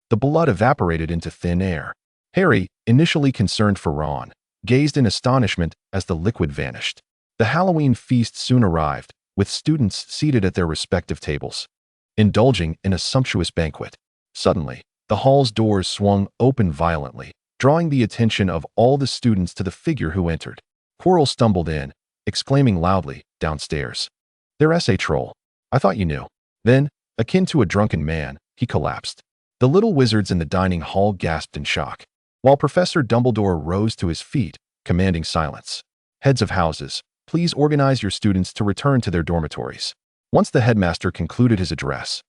the blood evaporated into thin air. Harry, initially concerned for Ron, gazed in astonishment as the liquid vanished. The Halloween feast soon arrived, with students seated at their respective tables, indulging in a sumptuous banquet. Suddenly, the hall's doors swung open violently, drawing the attention of all the students to the figure who entered. Quirrell stumbled in, exclaiming loudly, "Downstairs. They're S.A. Troll. I thought you knew." Then, akin to a drunken man, he collapsed. The little wizards in the dining hall gasped in shock, while Professor Dumbledore rose to his feet, commanding silence. "Heads of houses, please organize your students to return to their dormitories." Once the headmaster concluded his address,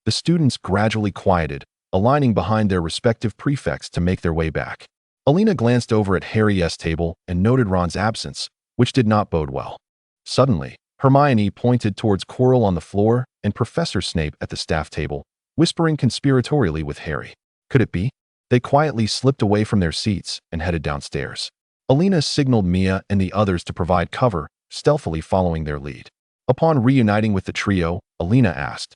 the students gradually quieted, aligning behind their respective prefects to make their way back. Elena glanced over at Harry's table and noted Ron's absence, which did not bode well. Suddenly, Hermione pointed towards Quirrell on the floor and Professor Snape at the staff table, whispering conspiratorially with Harry. Could it be? They quietly slipped away from their seats and headed downstairs. Elena signaled Mia and the others to provide cover, stealthily following their lead. Upon reuniting with the trio, Elena asked,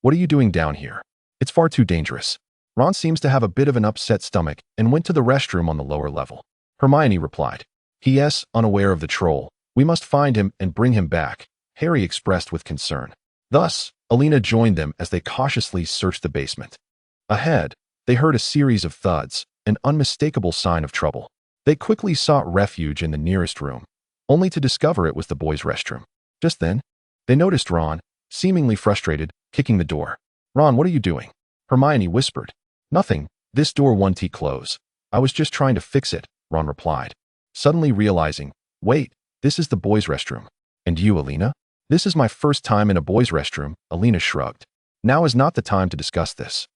"What are you doing down here? It's far too dangerous." Ron seems to have a bit of an upset stomach and went to the restroom on the lower level. Hermione replied, "P.S. Unaware of the troll. We must find him and bring him back," Harry expressed with concern. Thus, Elena joined them as they cautiously searched the basement. Ahead, they heard a series of thuds, an unmistakable sign of trouble. They quickly sought refuge in the nearest room, only to discover it was the boys' restroom. Just then, they noticed Ron, seemingly frustrated, kicking the door. "Ron, what are you doing?" Hermione whispered. "Nothing. This door won't close. I was just trying to fix it," Ron replied, suddenly realizing, "Wait, this is the boys' restroom. And you, Elena?" "This is my first time in a boys' restroom," Elena shrugged. "Now is not the time to discuss this.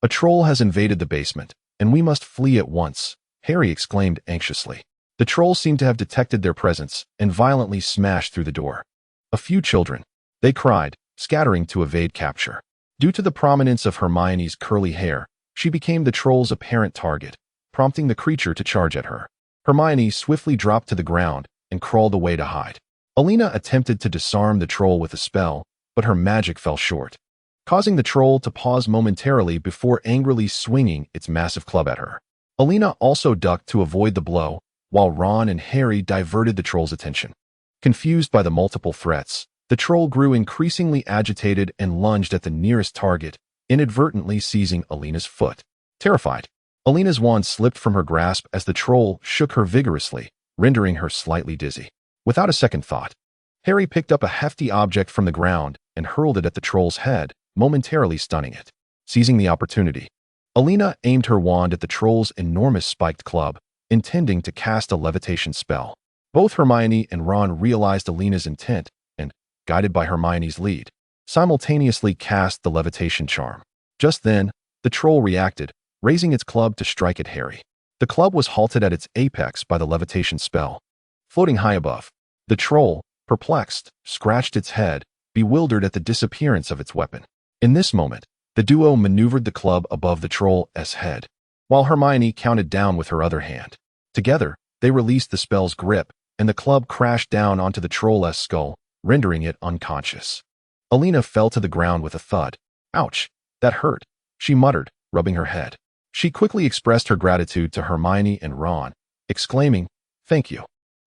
A troll has invaded the basement, and we must flee at once," Harry exclaimed anxiously. The troll seemed to have detected their presence and violently smashed through the door. "A few children," they cried, scattering to evade capture. Due to the prominence of Hermione's curly hair, she became the troll's apparent target, prompting the creature to charge at her. Hermione swiftly dropped to the ground and crawled away to hide. Elena attempted to disarm the troll with a spell, but her magic fell short, causing the troll to pause momentarily before angrily swinging its massive club at her. Elena also ducked to avoid the blow, while Ron and Harry diverted the troll's attention. Confused by the multiple threats, the troll grew increasingly agitated and lunged at the nearest target, inadvertently seizing Elena's foot. Terrified, Elena's wand slipped from her grasp as the troll shook her vigorously, rendering her slightly dizzy. Without a second thought, Harry picked up a hefty object from the ground and hurled it at the troll's head, momentarily stunning it. Seizing the opportunity, Elena aimed her wand at the troll's enormous spiked club, intending to cast a levitation spell. Both Hermione and Ron realized Elena's intent and, guided by Hermione's lead, simultaneously cast the levitation charm. Just then, the troll reacted, raising its club to strike at Harry. The club was halted at its apex by the levitation spell. Floating high above, the troll, perplexed, scratched its head, bewildered at the disappearance of its weapon. In this moment, the duo maneuvered the club above the troll's head, while Hermione counted down with her other hand. Together, they released the spell's grip, and the club crashed down onto the troll's skull, rendering it unconscious. Elena fell to the ground with a thud. "Ouch, that hurt," she muttered, rubbing her head. She quickly expressed her gratitude to Hermione and Ron, exclaiming, "Thank you."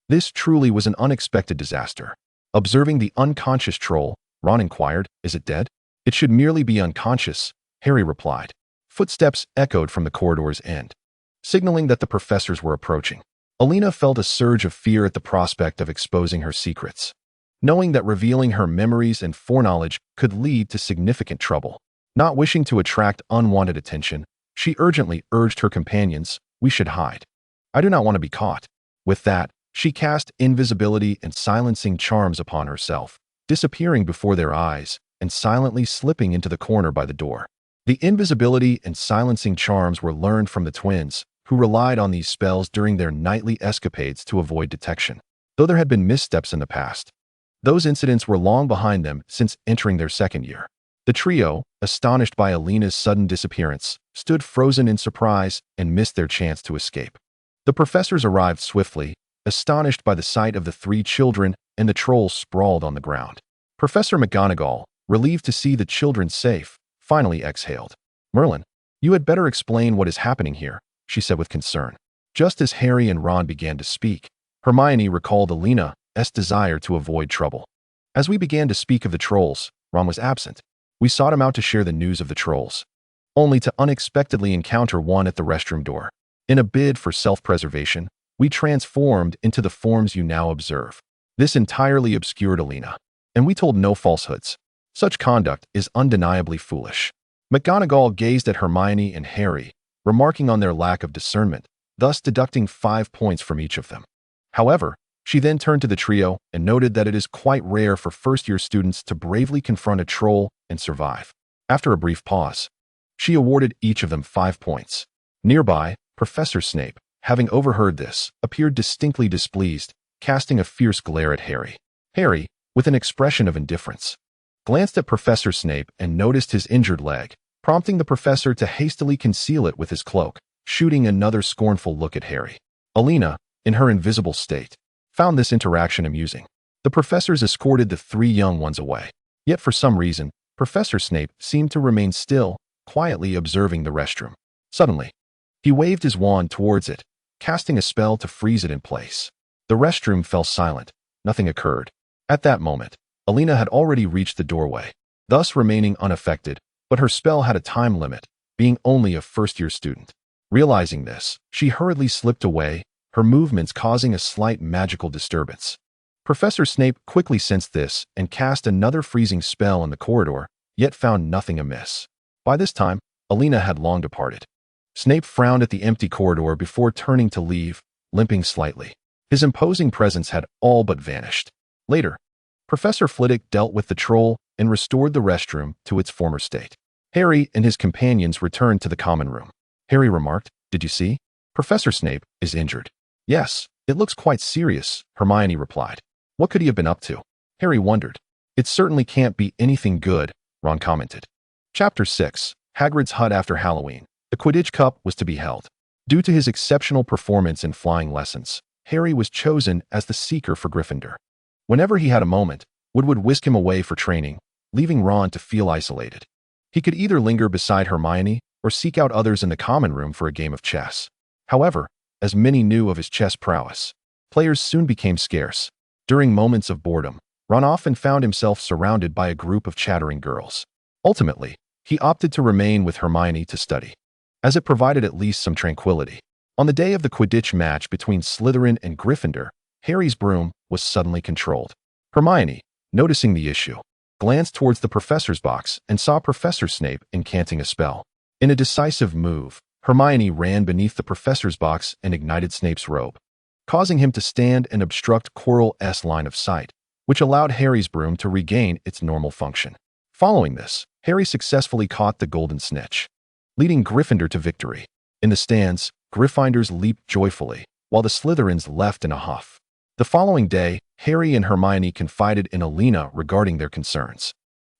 This truly was an unexpected disaster. Observing the unconscious troll, Ron inquired, "Is it dead?" "It should merely be unconscious," Harry replied. Footsteps echoed from the corridor's end, signaling that the professors were approaching. Elena felt a surge of fear at the prospect of exposing her secrets, knowing that revealing her memories and foreknowledge could lead to significant trouble. Not wishing to attract unwanted attention, she urgently urged her companions, "We should hide. I do not want to be caught." With that, she cast invisibility and silencing charms upon herself, disappearing before their eyes and silently slipping into the corner by the door. The invisibility and silencing charms were learned from the twins, who relied on these spells during their nightly escapades to avoid detection. Though there had been missteps in the past, those incidents were long behind them since entering their second year. The trio, astonished by Elena's sudden disappearance, stood frozen in surprise and missed their chance to escape. The professors arrived swiftly, astonished by the sight of the three children and the trolls sprawled on the ground. Professor McGonagall, relieved to see the children safe, finally exhaled. "Merlin, you had better explain what is happening here," she said with concern. Just as Harry and Ron began to speak, Hermione recalled Elena's desire to avoid trouble. As we began to speak of the trolls, Ron was absent. We sought him out to share the news of the trolls, only to unexpectedly encounter one at the restroom door. In a bid for self-preservation, we transformed into the forms you now observe. This entirely obscured Elena, and we told no falsehoods. Such conduct is undeniably foolish. McGonagall gazed at Hermione and Harry, remarking on their lack of discernment, thus deducting 5 points from each of them. However, she then turned to the trio and noted that it is quite rare for first-year students to bravely confront a troll and survive. After a brief pause, she awarded each of them 5 points. Nearby, Professor Snape, having overheard this, appeared distinctly displeased, casting a fierce glare at Harry. Harry, with an expression of indifference, glanced at Professor Snape and noticed his injured leg, prompting the professor to hastily conceal it with his cloak, shooting another scornful look at Harry. Elena, in her invisible state, found this interaction amusing. The professors escorted the 3 young ones away. Yet for some reason, Professor Snape seemed to remain still, quietly observing the restroom. Suddenly, he waved his wand towards it, casting a spell to freeze it in place. The restroom fell silent. Nothing occurred. At that moment, Elena had already reached the doorway, thus remaining unaffected, but her spell had a time limit, being only a first-year student. Realizing this, she hurriedly slipped away, her movements causing a slight magical disturbance. Professor Snape quickly sensed this and cast another freezing spell in the corridor, yet found nothing amiss. By this time, Elena had long departed. Snape frowned at the empty corridor before turning to leave, limping slightly. His imposing presence had all but vanished. Later, Professor Flitwick dealt with the troll and restored the restroom to its former state. Harry and his companions returned to the common room. Harry remarked, "Did you see? Professor Snape is injured." "Yes, it looks quite serious," Hermione replied. "What could he have been up to?" Harry wondered. "It certainly can't be anything good," Ron commented. Chapter 6, Hagrid's Hut After Halloween. The Quidditch Cup was to be held. Due to his exceptional performance in flying lessons, Harry was chosen as the seeker for Gryffindor. Whenever he had a moment, Wood would whisk him away for training, leaving Ron to feel isolated. He could either linger beside Hermione or seek out others in the common room for a game of chess. However, as many knew of his chess prowess, players soon became scarce. During moments of boredom, Ron often found himself surrounded by a group of chattering girls. Ultimately, he opted to remain with Hermione to study, as it provided at least some tranquility. On the day of the Quidditch match between Slytherin and Gryffindor, Harry's broom was suddenly controlled. Hermione, noticing the issue, glanced towards the professor's box and saw Professor Snape incanting a spell. In a decisive move, Hermione ran beneath the professor's box and ignited Snape's robe, causing him to stand and obstruct Quirrell's line of sight, which allowed Harry's broom to regain its normal function. Following this, Harry successfully caught the golden snitch, leading Gryffindor to victory. In the stands, Gryffindors leaped joyfully, while the Slytherins left in a huff. The following day, Harry and Hermione confided in Elena regarding their concerns.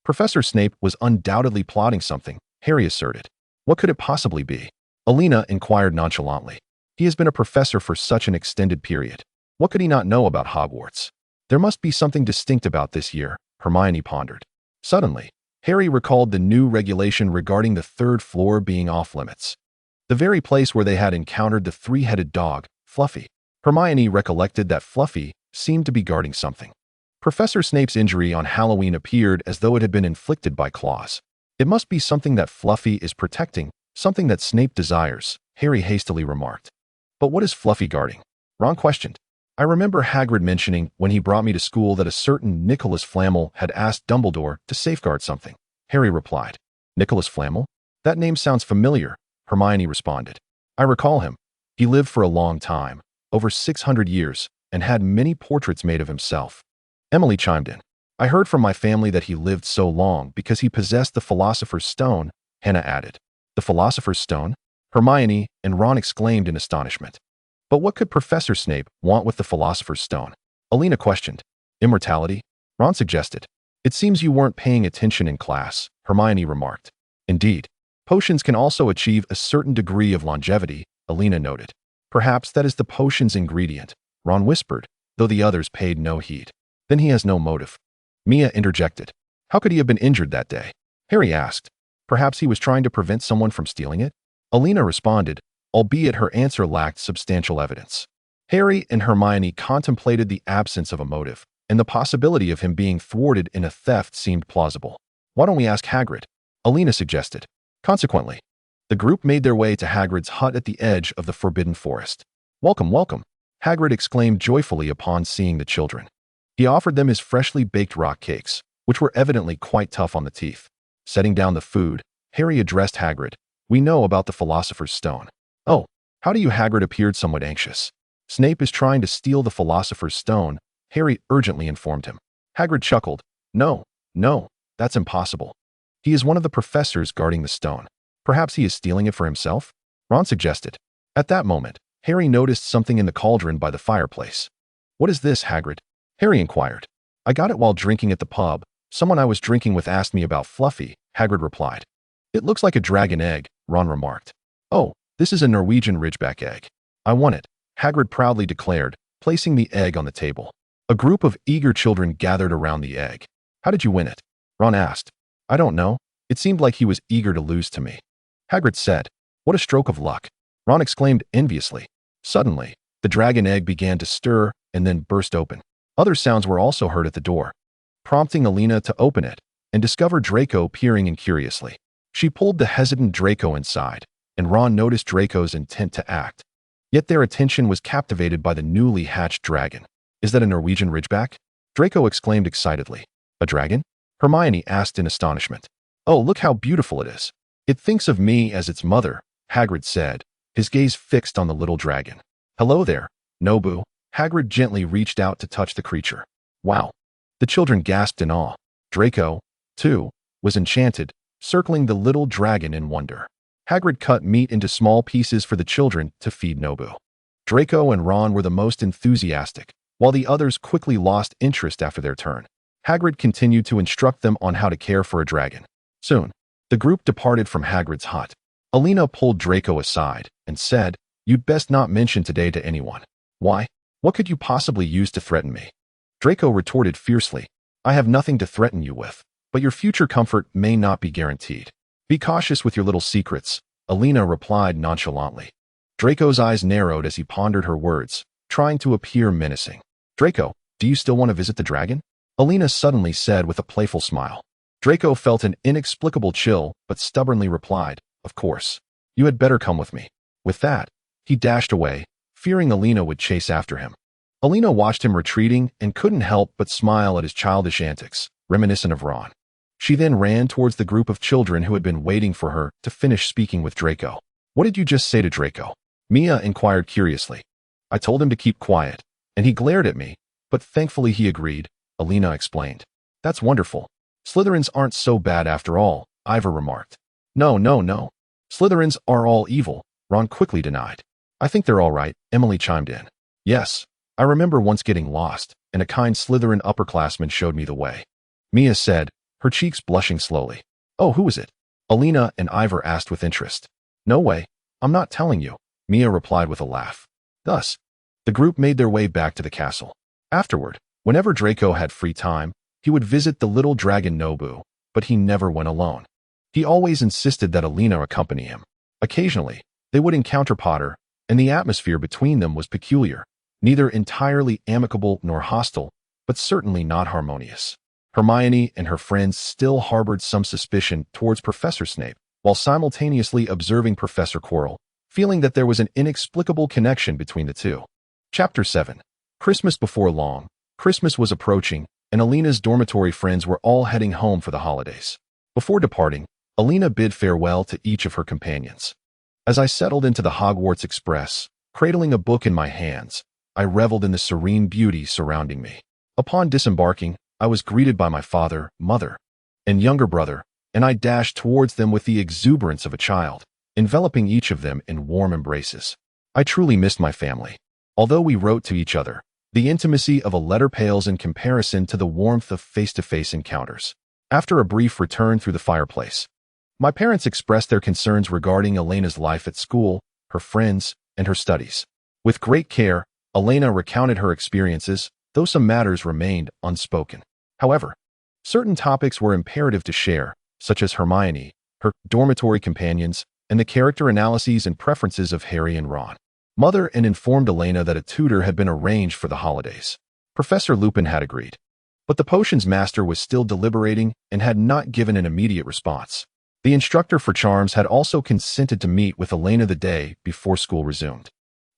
Professor Snape was undoubtedly plotting something, Harry asserted. What could it possibly be? Elena inquired nonchalantly. He has been a professor for such an extended period. What could he not know about Hogwarts? There must be something distinct about this year, Hermione pondered. Suddenly, Harry recalled the new regulation regarding the third floor being off-limits. The very place where they had encountered the three-headed dog, Fluffy. Hermione recollected that Fluffy seemed to be guarding something. Professor Snape's injury on Halloween appeared as though it had been inflicted by claws. It must be something that Fluffy is protecting, something that Snape desires, Harry hastily remarked. But what is Fluffy guarding? Ron questioned. I remember Hagrid mentioning when he brought me to school that a certain Nicholas Flamel had asked Dumbledore to safeguard something. Harry replied. Nicholas Flamel? That name sounds familiar, Hermione responded. I recall him. He lived for a long time, over 600 years, and had many portraits made of himself. Emily chimed in. I heard from my family that he lived so long because he possessed the Philosopher's Stone, Hannah added. The Philosopher's Stone? Hermione and Ron exclaimed in astonishment. But what could Professor Snape want with the Philosopher's Stone? Elena questioned. Immortality? Ron suggested. It seems you weren't paying attention in class, Hermione remarked. Indeed, potions can also achieve a certain degree of longevity, Elena noted. Perhaps that is the potion's ingredient, Ron whispered, though the others paid no heed. Then he has no motive. Mia interjected. How could he have been injured that day? Harry asked. Perhaps he was trying to prevent someone from stealing it? Elena responded, albeit her answer lacked substantial evidence. Harry and Hermione contemplated the absence of a motive, and the possibility of him being thwarted in a theft seemed plausible. Why don't we ask Hagrid? Elena suggested. Consequently, the group made their way to Hagrid's hut at the edge of the Forbidden Forest. Welcome, welcome, Hagrid exclaimed joyfully upon seeing the children. He offered them his freshly baked rock cakes, which were evidently quite tough on the teeth. Setting down the food, Harry addressed Hagrid. We know about the Philosopher's Stone. Oh, how do you? Hagrid appeared somewhat anxious. Snape is trying to steal the Philosopher's Stone, Harry urgently informed him. Hagrid chuckled. No, that's impossible. He is one of the professors guarding the stone. Perhaps he is stealing it for himself? Ron suggested. At that moment, Harry noticed something in the cauldron by the fireplace. What is this, Hagrid? Harry inquired. I got it while drinking at the pub. Someone I was drinking with asked me about Fluffy, Hagrid replied. It looks like a dragon egg, Ron remarked. Oh, this is a Norwegian Ridgeback egg. I won it, Hagrid proudly declared, placing the egg on the table. A group of eager children gathered around the egg. How did you win it? Ron asked. I don't know. It seemed like he was eager to lose to me. Hagrid said. What a stroke of luck. Ron exclaimed enviously. Suddenly, the dragon egg began to stir and then burst open. Other sounds were also heard at the door, prompting Elena to open it and discover Draco peering in curiously. She pulled the hesitant Draco inside, and Ron noticed Draco's intent to act. Yet their attention was captivated by the newly hatched dragon. Is that a Norwegian Ridgeback? Draco exclaimed excitedly. A dragon? Hermione asked in astonishment. Oh, look how beautiful it is. It thinks of me as its mother, Hagrid said, his gaze fixed on the little dragon. Hello there, Nobu. Hagrid gently reached out to touch the creature. Wow. The children gasped in awe. Draco, too, was enchanted, circling the little dragon in wonder. Hagrid cut meat into small pieces for the children to feed Nobu. Draco and Ron were the most enthusiastic, while the others quickly lost interest after their turn. Hagrid continued to instruct them on how to care for a dragon. Soon, the group departed from Hagrid's hut. Elena pulled Draco aside and said, You'd best not mention today to anyone. Why? What could you possibly use to threaten me? Draco retorted fiercely. I have nothing to threaten you with, but your future comfort may not be guaranteed. Be cautious with your little secrets, Elena replied nonchalantly. Draco's eyes narrowed as he pondered her words, trying to appear menacing. Draco, do you still want to visit the dragon? Elena suddenly said with a playful smile. Draco felt an inexplicable chill, but stubbornly replied, Of course. You had better come with me. With that, he dashed away, fearing Elena would chase after him. Elena watched him retreating and couldn't help but smile at his childish antics, reminiscent of Ron. She then ran towards the group of children who had been waiting for her to finish speaking with Draco. "What did you just say to Draco?" Mia inquired curiously. "I told him to keep quiet, and he glared at me, but thankfully he agreed," Elena explained. "That's wonderful. Slytherins aren't so bad after all," Ivor remarked. No. Slytherins are all evil," Ron quickly denied. "I think they're all right," Emily chimed in. "Yes, I remember once getting lost, and a kind Slytherin upperclassman showed me the way," Mia said, her cheeks blushing slowly. "Oh, who is it?" Elena and Ivor asked with interest. "No way, I'm not telling you," Mia replied with a laugh. Thus, the group made their way back to the castle. Afterward, whenever Draco had free time, he would visit the little dragon Nobu, but he never went alone. He always insisted that Elena accompany him. Occasionally, they would encounter Potter, and the atmosphere between them was peculiar, neither entirely amicable nor hostile, but certainly not harmonious. Hermione and her friends still harbored some suspicion towards Professor Snape, while simultaneously observing Professor Quirrell, feeling that there was an inexplicable connection between the two. Chapter 7. Christmas. Before long, Christmas was approaching, and Elena's dormitory friends were all heading home for the holidays. Before departing, Elena bid farewell to each of her companions. "As I settled into the Hogwarts Express, cradling a book in my hands, I reveled in the serene beauty surrounding me. Upon disembarking, I was greeted by my father, mother, and younger brother, and I dashed towards them with the exuberance of a child, enveloping each of them in warm embraces. I truly missed my family. Although we wrote to each other, the intimacy of a letter pales in comparison to the warmth of face-to-face encounters. After a brief return through the fireplace, my parents expressed their concerns regarding Elena's life at school, her friends, and her studies. With great care, Elena recounted her experiences, though some matters remained unspoken. However, certain topics were imperative to share, such as Hermione, her dormitory companions, and the character analyses and preferences of Harry and Ron. Mother informed Elena that a tutor had been arranged for the holidays. Professor Lupin had agreed, but the potions master was still deliberating and had not given an immediate response. The instructor for charms had also consented to meet with Elena the day before school resumed.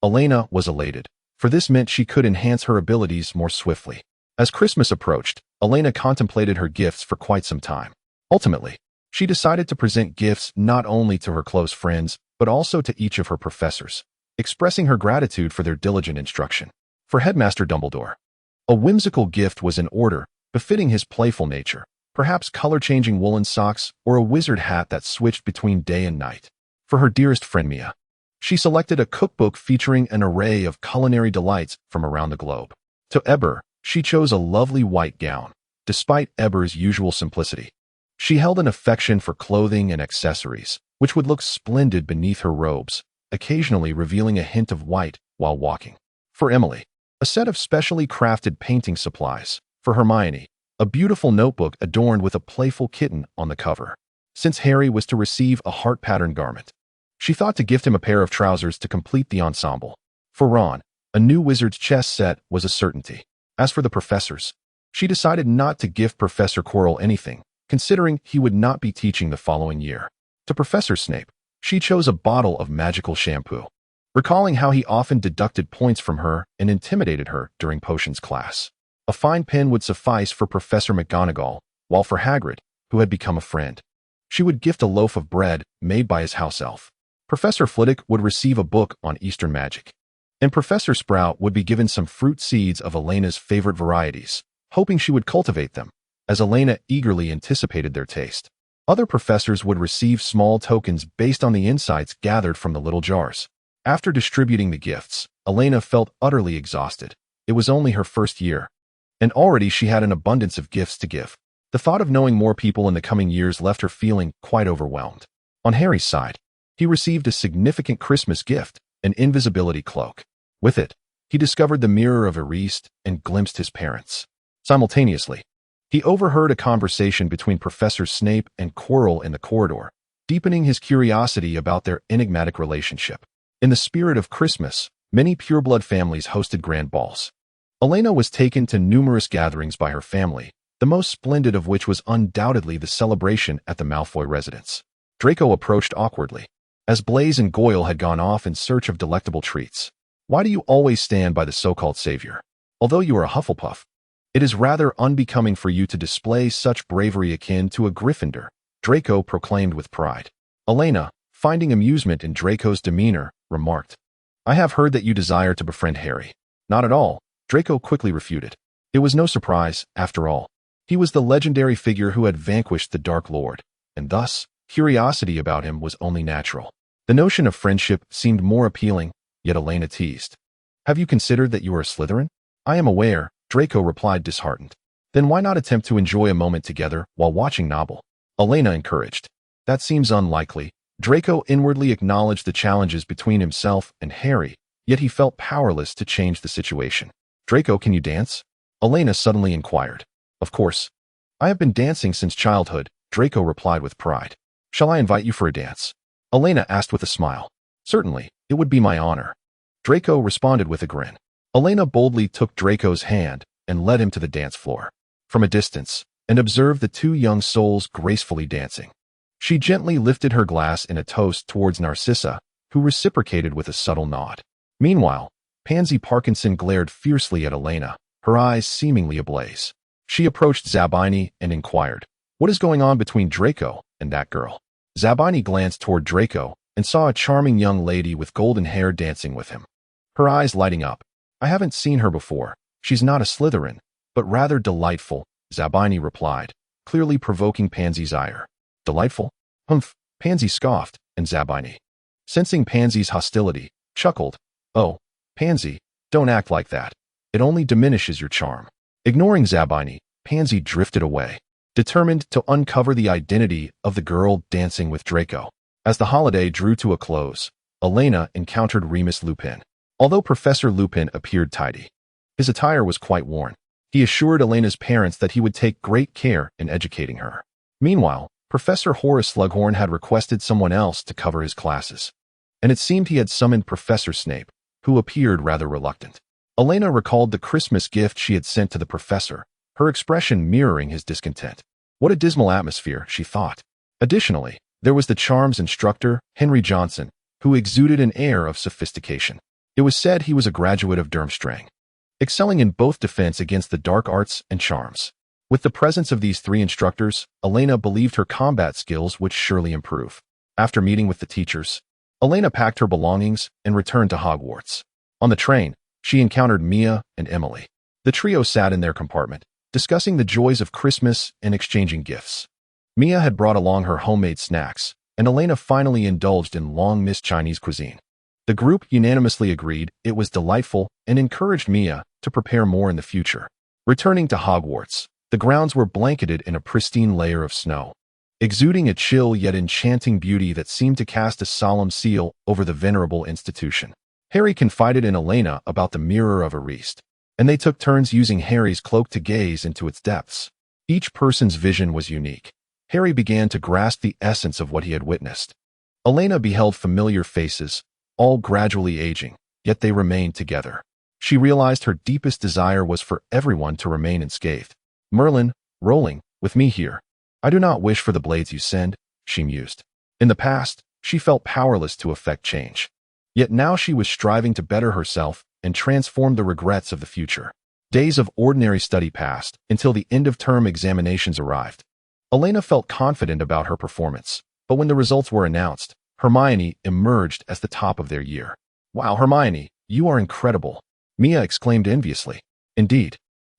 Elena was elated, for this meant she could enhance her abilities more swiftly. As Christmas approached, Elena contemplated her gifts for quite some time. Ultimately, she decided to present gifts not only to her close friends, but also to each of her professors, expressing her gratitude for their diligent instruction. For Headmaster Dumbledore, a whimsical gift was in order, befitting his playful nature, perhaps color-changing woolen socks or a wizard hat that switched between day and night. For her dearest friend Mia, she selected a cookbook featuring an array of culinary delights from around the globe. To Eber, she chose a lovely white gown, despite Eber's usual simplicity. She held an affection for clothing and accessories, which would look splendid beneath her robes, occasionally revealing a hint of white while walking. For Emily, a set of specially crafted painting supplies. For Hermione, a beautiful notebook adorned with a playful kitten on the cover. Since Harry was to receive a heart-patterned garment, she thought to gift him a pair of trousers to complete the ensemble. For Ron, a new wizard's chess set was a certainty. As for the professors, she decided not to gift Professor Quirrell anything, considering he would not be teaching the following year. To Professor Snape, she chose a bottle of magical shampoo, recalling how he often deducted points from her and intimidated her during potions class. A fine pen would suffice for Professor McGonagall, while for Hagrid, who had become a friend, she would gift a loaf of bread made by his house elf. Professor Flitwick would receive a book on Eastern magic, and Professor Sprout would be given some fruit seeds of Elena's favorite varieties, hoping she would cultivate them, as Elena eagerly anticipated their taste. Other professors would receive small tokens based on the insights gathered from the little jars. After distributing the gifts, Elena felt utterly exhausted. It was only her first year, and already she had an abundance of gifts to give. The thought of knowing more people in the coming years left her feeling quite overwhelmed. On Harry's side, he received a significant Christmas gift, an invisibility cloak. With it, he discovered the mirror of Eriste and glimpsed his parents. Simultaneously, he overheard a conversation between Professor Snape and Quirrell in the corridor, deepening his curiosity about their enigmatic relationship. In the spirit of Christmas, many pureblood families hosted grand balls. Elena was taken to numerous gatherings by her family, the most splendid of which was undoubtedly the celebration at the Malfoy residence. Draco approached awkwardly, as Blaise and Goyle had gone off in search of delectable treats. "Why do you always stand by the so-called savior?" Although you are a Hufflepuff, it is rather unbecoming for you to display such bravery akin to a Gryffindor, Draco proclaimed with pride. Elena, finding amusement in Draco's demeanor, remarked, I have heard that you desire to befriend Harry. Not at all, Draco quickly refuted. It was no surprise, after all. He was the legendary figure who had vanquished the Dark Lord, and thus, curiosity about him was only natural. The notion of friendship seemed more appealing, yet Elena teased. Have you considered that you are a Slytherin? I am aware, Draco replied disheartened. Then why not attempt to enjoy a moment together while watching novel? Elena encouraged. That seems unlikely. Draco inwardly acknowledged the challenges between himself and Harry, yet he felt powerless to change the situation. Draco, can you dance? Elena suddenly inquired. Of course. I have been dancing since childhood, Draco replied with pride. Shall I invite you for a dance? Elena asked with a smile. Certainly, it would be my honor. Draco responded with a grin. Elena boldly took Draco's hand and led him to the dance floor. From a distance, and observed the two young souls gracefully dancing. She gently lifted her glass in a toast towards Narcissa, who reciprocated with a subtle nod. Meanwhile, Pansy Parkinson glared fiercely at Elena, her eyes seemingly ablaze. She approached Zabini and inquired, what is going on between Draco and that girl? Zabini glanced toward Draco and saw a charming young lady with golden hair dancing with him. Her eyes lighting up. I haven't seen her before. She's not a Slytherin, but rather delightful, Zabini replied, clearly provoking Pansy's ire. Delightful? Humph, Pansy scoffed, and Zabini, sensing Pansy's hostility, chuckled. Oh, Pansy, don't act like that. It only diminishes your charm. Ignoring Zabini, Pansy drifted away, determined to uncover the identity of the girl dancing with Draco. As the holiday drew to a close, Elena encountered Remus Lupin. Although Professor Lupin appeared tidy, his attire was quite worn. He assured Elena's parents that he would take great care in educating her. Meanwhile, Professor Horace Slughorn had requested someone else to cover his classes, and it seemed he had summoned Professor Snape, who appeared rather reluctant. Elena recalled the Christmas gift she had sent to the professor, her expression mirroring his discontent. What a dismal atmosphere, she thought. Additionally, there was the charms instructor, Henry Johnson, who exuded an air of sophistication. It was said he was a graduate of Durmstrang, excelling in both defense against the dark arts and charms. With the presence of these three instructors, Elena believed her combat skills would surely improve. After meeting with the teachers, Elena packed her belongings and returned to Hogwarts. On the train, she encountered Mia and Emily. The trio sat in their compartment, discussing the joys of Christmas and exchanging gifts. Mia had brought along her homemade snacks, and Elena finally indulged in long-missed Chinese cuisine. The group unanimously agreed it was delightful and encouraged Mia to prepare more in the future. Returning to Hogwarts, the grounds were blanketed in a pristine layer of snow, exuding a chill yet enchanting beauty that seemed to cast a solemn seal over the venerable institution. Harry confided in Elena about the Mirror of Arist, and they took turns using Harry's cloak to gaze into its depths. Each person's vision was unique. Harry began to grasp the essence of what he had witnessed. Elena beheld familiar faces, all gradually aging, yet they remained together. She realized her deepest desire was for everyone to remain unscathed. Merlin, Rowling, with me here. I do not wish for the blades you send, she mused. In the past, she felt powerless to effect change. Yet now she was striving to better herself and transform the regrets of the future. Days of ordinary study passed until the end-of-term examinations arrived. Elena felt confident about her performance, but when the results were announced, Hermione emerged as the top of their year. Wow, Hermione, you are incredible, Mia exclaimed enviously. Indeed,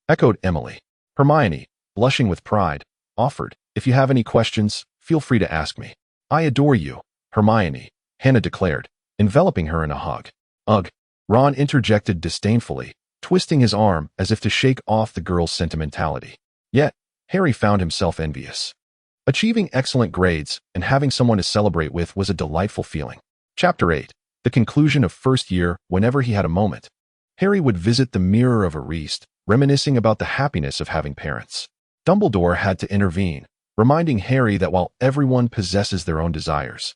echoed Emily. Hermione, blushing with pride, offered, if you have any questions, feel free to ask me. I adore you, Hermione, Hannah declared, enveloping her in a hug. Ugh, Ron interjected disdainfully, twisting his arm as if to shake off the girl's sentimentality. Yet, Harry found himself envious. Achieving excellent grades and having someone to celebrate with was a delightful feeling. Chapter 8. The conclusion of first year. Whenever he had a moment, Harry would visit the Mirror of Arist, reminiscing about the happiness of having parents. Dumbledore had to intervene, reminding Harry that while everyone possesses their own desires,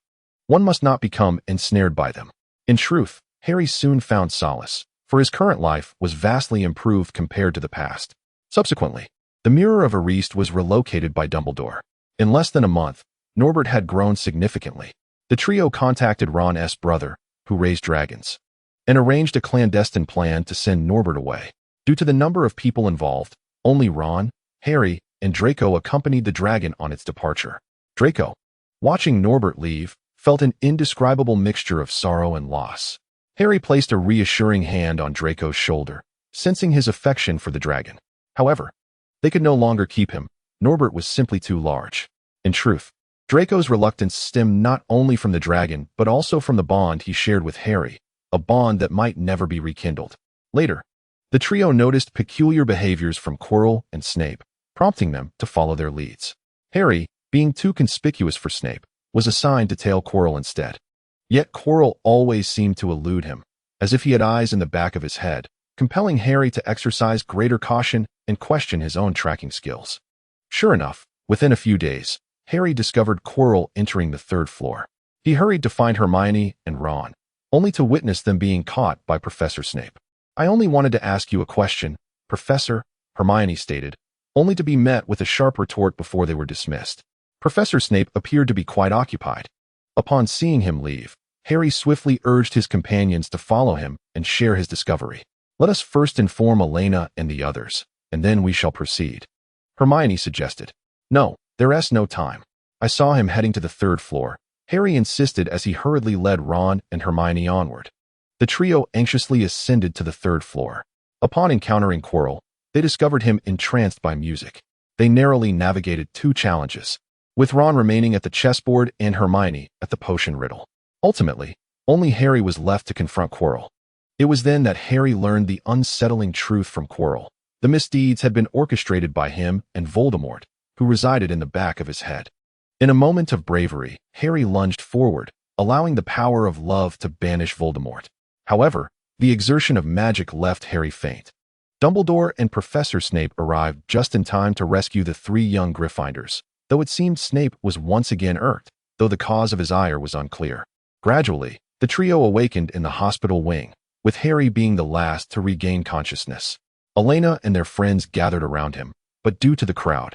one must not become ensnared by them. In truth, Harry soon found solace, for his current life was vastly improved compared to the past. Subsequently, the Mirror of Arist was relocated by Dumbledore. In less than a month, Norbert had grown significantly. The trio contacted Ron's brother, who raised dragons, and arranged a clandestine plan to send Norbert away. Due to the number of people involved, only Ron, Harry, and Draco accompanied the dragon on its departure. Draco, watching Norbert leave, felt an indescribable mixture of sorrow and loss. Harry placed a reassuring hand on Draco's shoulder, sensing his affection for the dragon. However, they could no longer keep him. Norbert was simply too large. In truth, Draco's reluctance stemmed not only from the dragon, but also from the bond he shared with Harry, a bond that might never be rekindled. Later, the trio noticed peculiar behaviors from Quirrell and Snape, prompting them to follow their leads. Harry, being too conspicuous for Snape, was assigned to tail Quirrell instead. Yet Quirrell always seemed to elude him, as if he had eyes in the back of his head, compelling Harry to exercise greater caution and question his own tracking skills. Sure enough, within a few days, Harry discovered Quirrell entering the 3rd floor. He hurried to find Hermione and Ron, only to witness them being caught by Professor Snape. "I only wanted to ask you a question, Professor," Hermione stated, only to be met with a sharp retort before they were dismissed. Professor Snape appeared to be quite occupied. Upon seeing him leave, Harry swiftly urged his companions to follow him and share his discovery. "Let us first inform Elena and the others, and then we shall proceed," Hermione suggested. "No, there's no time. I saw him heading to the 3rd floor," Harry insisted as he hurriedly led Ron and Hermione onward. The trio anxiously ascended to the 3rd floor. Upon encountering Quirrell, they discovered him entranced by music. They narrowly navigated 2 challenges, with Ron remaining at the chessboard and Hermione at the potion riddle. Ultimately, only Harry was left to confront Quirrell. It was then that Harry learned the unsettling truth from Quirrell. The misdeeds had been orchestrated by him and Voldemort, who resided in the back of his head. In a moment of bravery, Harry lunged forward, allowing the power of love to banish Voldemort. However, the exertion of magic left Harry faint. Dumbledore and Professor Snape arrived just in time to rescue the 3 young Gryffindors, though it seemed Snape was once again irked, though the cause of his ire was unclear. Gradually, the trio awakened in the hospital wing, with Harry being the last to regain consciousness. Elena and their friends gathered around him, but due to the crowd,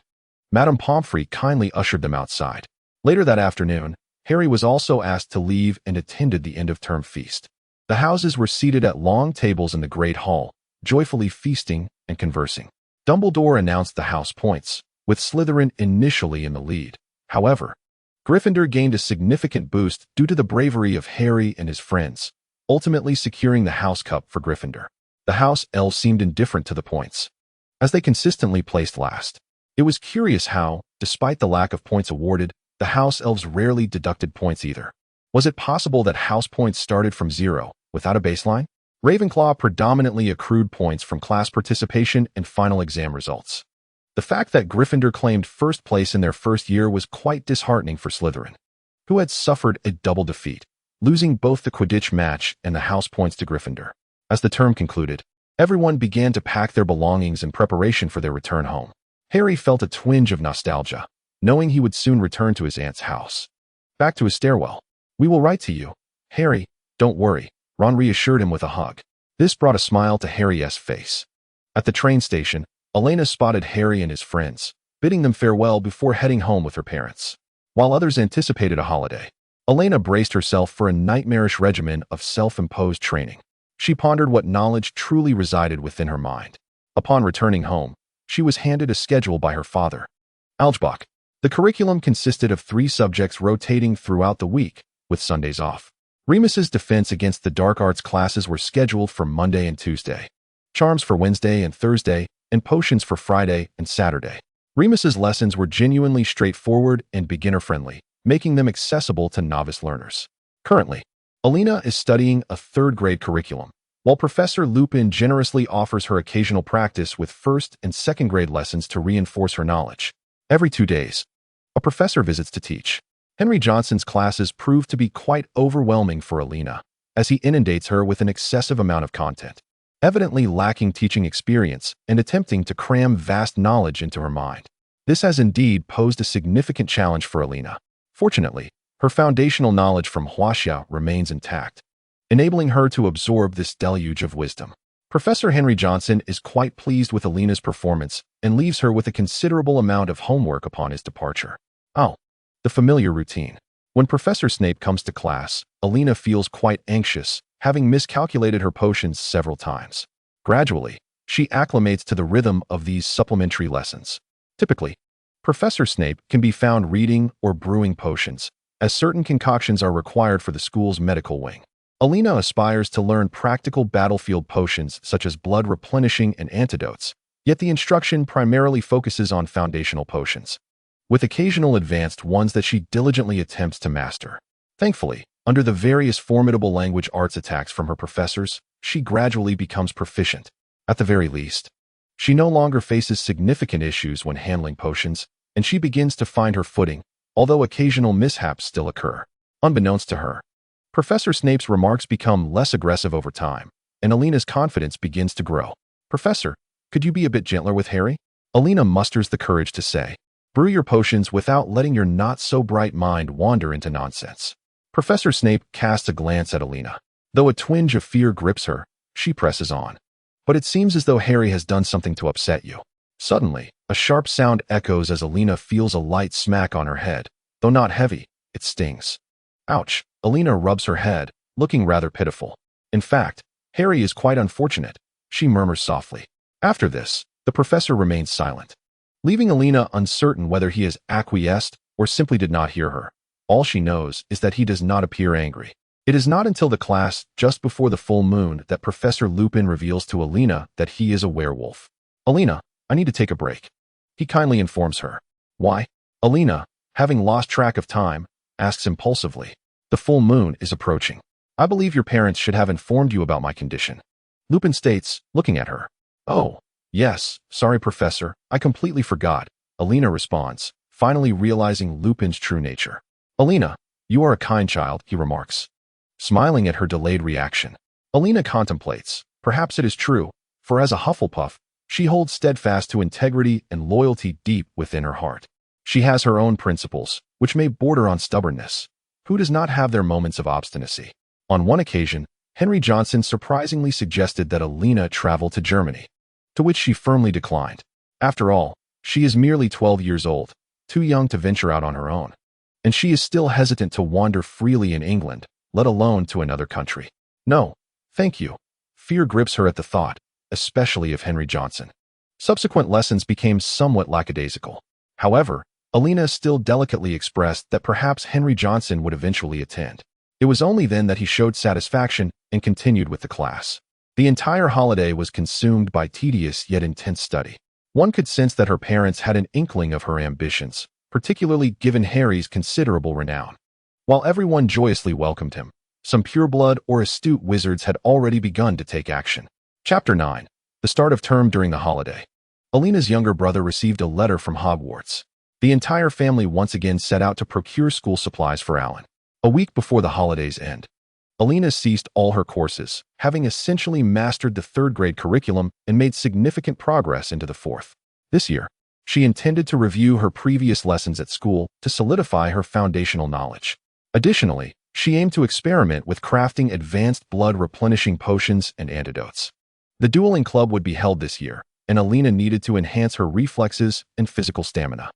Madame Pomfrey kindly ushered them outside. Later that afternoon, Harry was also asked to leave and attended the end-of-term feast. The houses were seated at long tables in the Great Hall, joyfully feasting and conversing. Dumbledore announced the house points, with Slytherin initially in the lead. However, Gryffindor gained a significant boost due to the bravery of Harry and his friends, ultimately securing the house cup for Gryffindor. The house elves seemed indifferent to the points, as they consistently placed last. It was curious how, despite the lack of points awarded, the house elves rarely deducted points either. Was it possible that house points started from 0, without a baseline? Ravenclaw predominantly accrued points from class participation and final exam results. The fact that Gryffindor claimed first place in their first year was quite disheartening for Slytherin, who had suffered a double defeat, losing both the Quidditch match and the house points to Gryffindor. As the term concluded, everyone began to pack their belongings in preparation for their return home. Harry felt a twinge of nostalgia, knowing he would soon return to his aunt's house. Back to his stairwell. "We will write to you, Harry, don't worry," Ron reassured him with a hug. This brought a smile to Harry's face. At the train station, Elena spotted Harry and his friends, bidding them farewell before heading home with her parents. While others anticipated a holiday, Elena braced herself for a nightmarish regimen of self-imposed training. She pondered what knowledge truly resided within her mind. Upon returning home, she was handed a schedule by her father. Algebra. The curriculum consisted of 3 subjects rotating throughout the week, with Sundays off. Remus's defense against the dark arts classes were scheduled for Monday and Tuesday, charms for Wednesday and Thursday, and potions for Friday and Saturday. Remus's lessons were genuinely straightforward and beginner-friendly, making them accessible to novice learners. Currently, Elena is studying a 3rd-grade curriculum, while Professor Lupin generously offers her occasional practice with 1st and 2nd-grade lessons to reinforce her knowledge. Every 2 days, a professor visits to teach. Henry Johnson's classes prove to be quite overwhelming for Elena, as he inundates her with an excessive amount of content, evidently lacking teaching experience and attempting to cram vast knowledge into her mind. This has indeed posed a significant challenge for Elena. Fortunately, her foundational knowledge from Huaxia remains intact, enabling her to absorb this deluge of wisdom. Professor Henry Johnson is quite pleased with Elena's performance and leaves her with a considerable amount of homework upon his departure. Oh, the familiar routine. When Professor Snape comes to class, Elena feels quite anxious, having miscalculated her potions several times. Gradually, She acclimates to the rhythm of these supplementary lessons. Typically, Professor Snape can be found reading or brewing potions, as certain concoctions are required for the school's medical wing. Elena aspires to learn practical battlefield potions such as blood replenishing and antidotes, yet the instruction primarily focuses on foundational potions, with occasional advanced ones that she diligently attempts to master. Thankfully, under the various formidable language arts attacks from her professors, she gradually becomes proficient. At the very least, she no longer faces significant issues when handling potions, and she begins to find her footing, although occasional mishaps still occur. Unbeknownst to her, Professor Snape's remarks become less aggressive over time, and Elena's confidence begins to grow. "Professor, could you be a bit gentler with Harry?" Elena musters the courage to say. "Brew your potions without letting your not-so-bright mind wander into nonsense." Professor Snape casts a glance at Elena. Though a twinge of fear grips her, she presses on. "But it seems as though Harry has done something to upset you." Suddenly, a sharp sound echoes as Elena feels a light smack on her head. Though not heavy, it stings. Ouch! Elena rubs her head, looking rather pitiful. "In fact, Harry is quite unfortunate," she murmurs softly. After this, the professor remains silent, leaving Elena uncertain whether he has acquiesced or simply did not hear her. All she knows is that he does not appear angry. It is not until the class just before the full moon that Professor Lupin reveals to Elena that he is a werewolf. "Elena, I need to take a break," he kindly informs her. "Why?" Elena, having lost track of time, asks impulsively. "The full moon is approaching. I believe your parents should have informed you about my condition," Lupin states, looking at her. "Oh, yes, sorry professor, I completely forgot," Elena responds, finally realizing Lupin's true nature. "Elena, you are a kind child," he remarks, smiling at her delayed reaction. Elena contemplates. Perhaps it is true, for as a Hufflepuff, she holds steadfast to integrity and loyalty deep within her heart. She has her own principles, which may border on stubbornness. Who does not have their moments of obstinacy? On one occasion, Henry Johnson surprisingly suggested that Elena travel to Germany, to which she firmly declined. After all, she is merely 12 years old, too young to venture out on her own, and she is still hesitant to wander freely in England, let alone to another country. "No, thank you." Fear grips her at the thought, especially of Henry Johnson. Subsequent lessons became somewhat lackadaisical. However, Elena still delicately expressed that perhaps Henry Johnson would eventually attend. It was only then that he showed satisfaction and continued with the class. The entire holiday was consumed by tedious yet intense study. One could sense that her parents had an inkling of her ambitions, particularly given Harry's considerable renown. While everyone joyously welcomed him, some pureblood or astute wizards had already begun to take action. Chapter 9. The start of term during the holiday. Elena's younger brother received a letter from Hogwarts. The entire family once again set out to procure school supplies for Alan. A week before the holiday's end, Elena ceased all her courses, having essentially mastered the third-grade curriculum and made significant progress into the fourth. This year, she intended to review her previous lessons at school to solidify her foundational knowledge. Additionally, she aimed to experiment with crafting advanced blood-replenishing potions and antidotes. The dueling club would be held this year, and Elena needed to enhance her reflexes and physical stamina.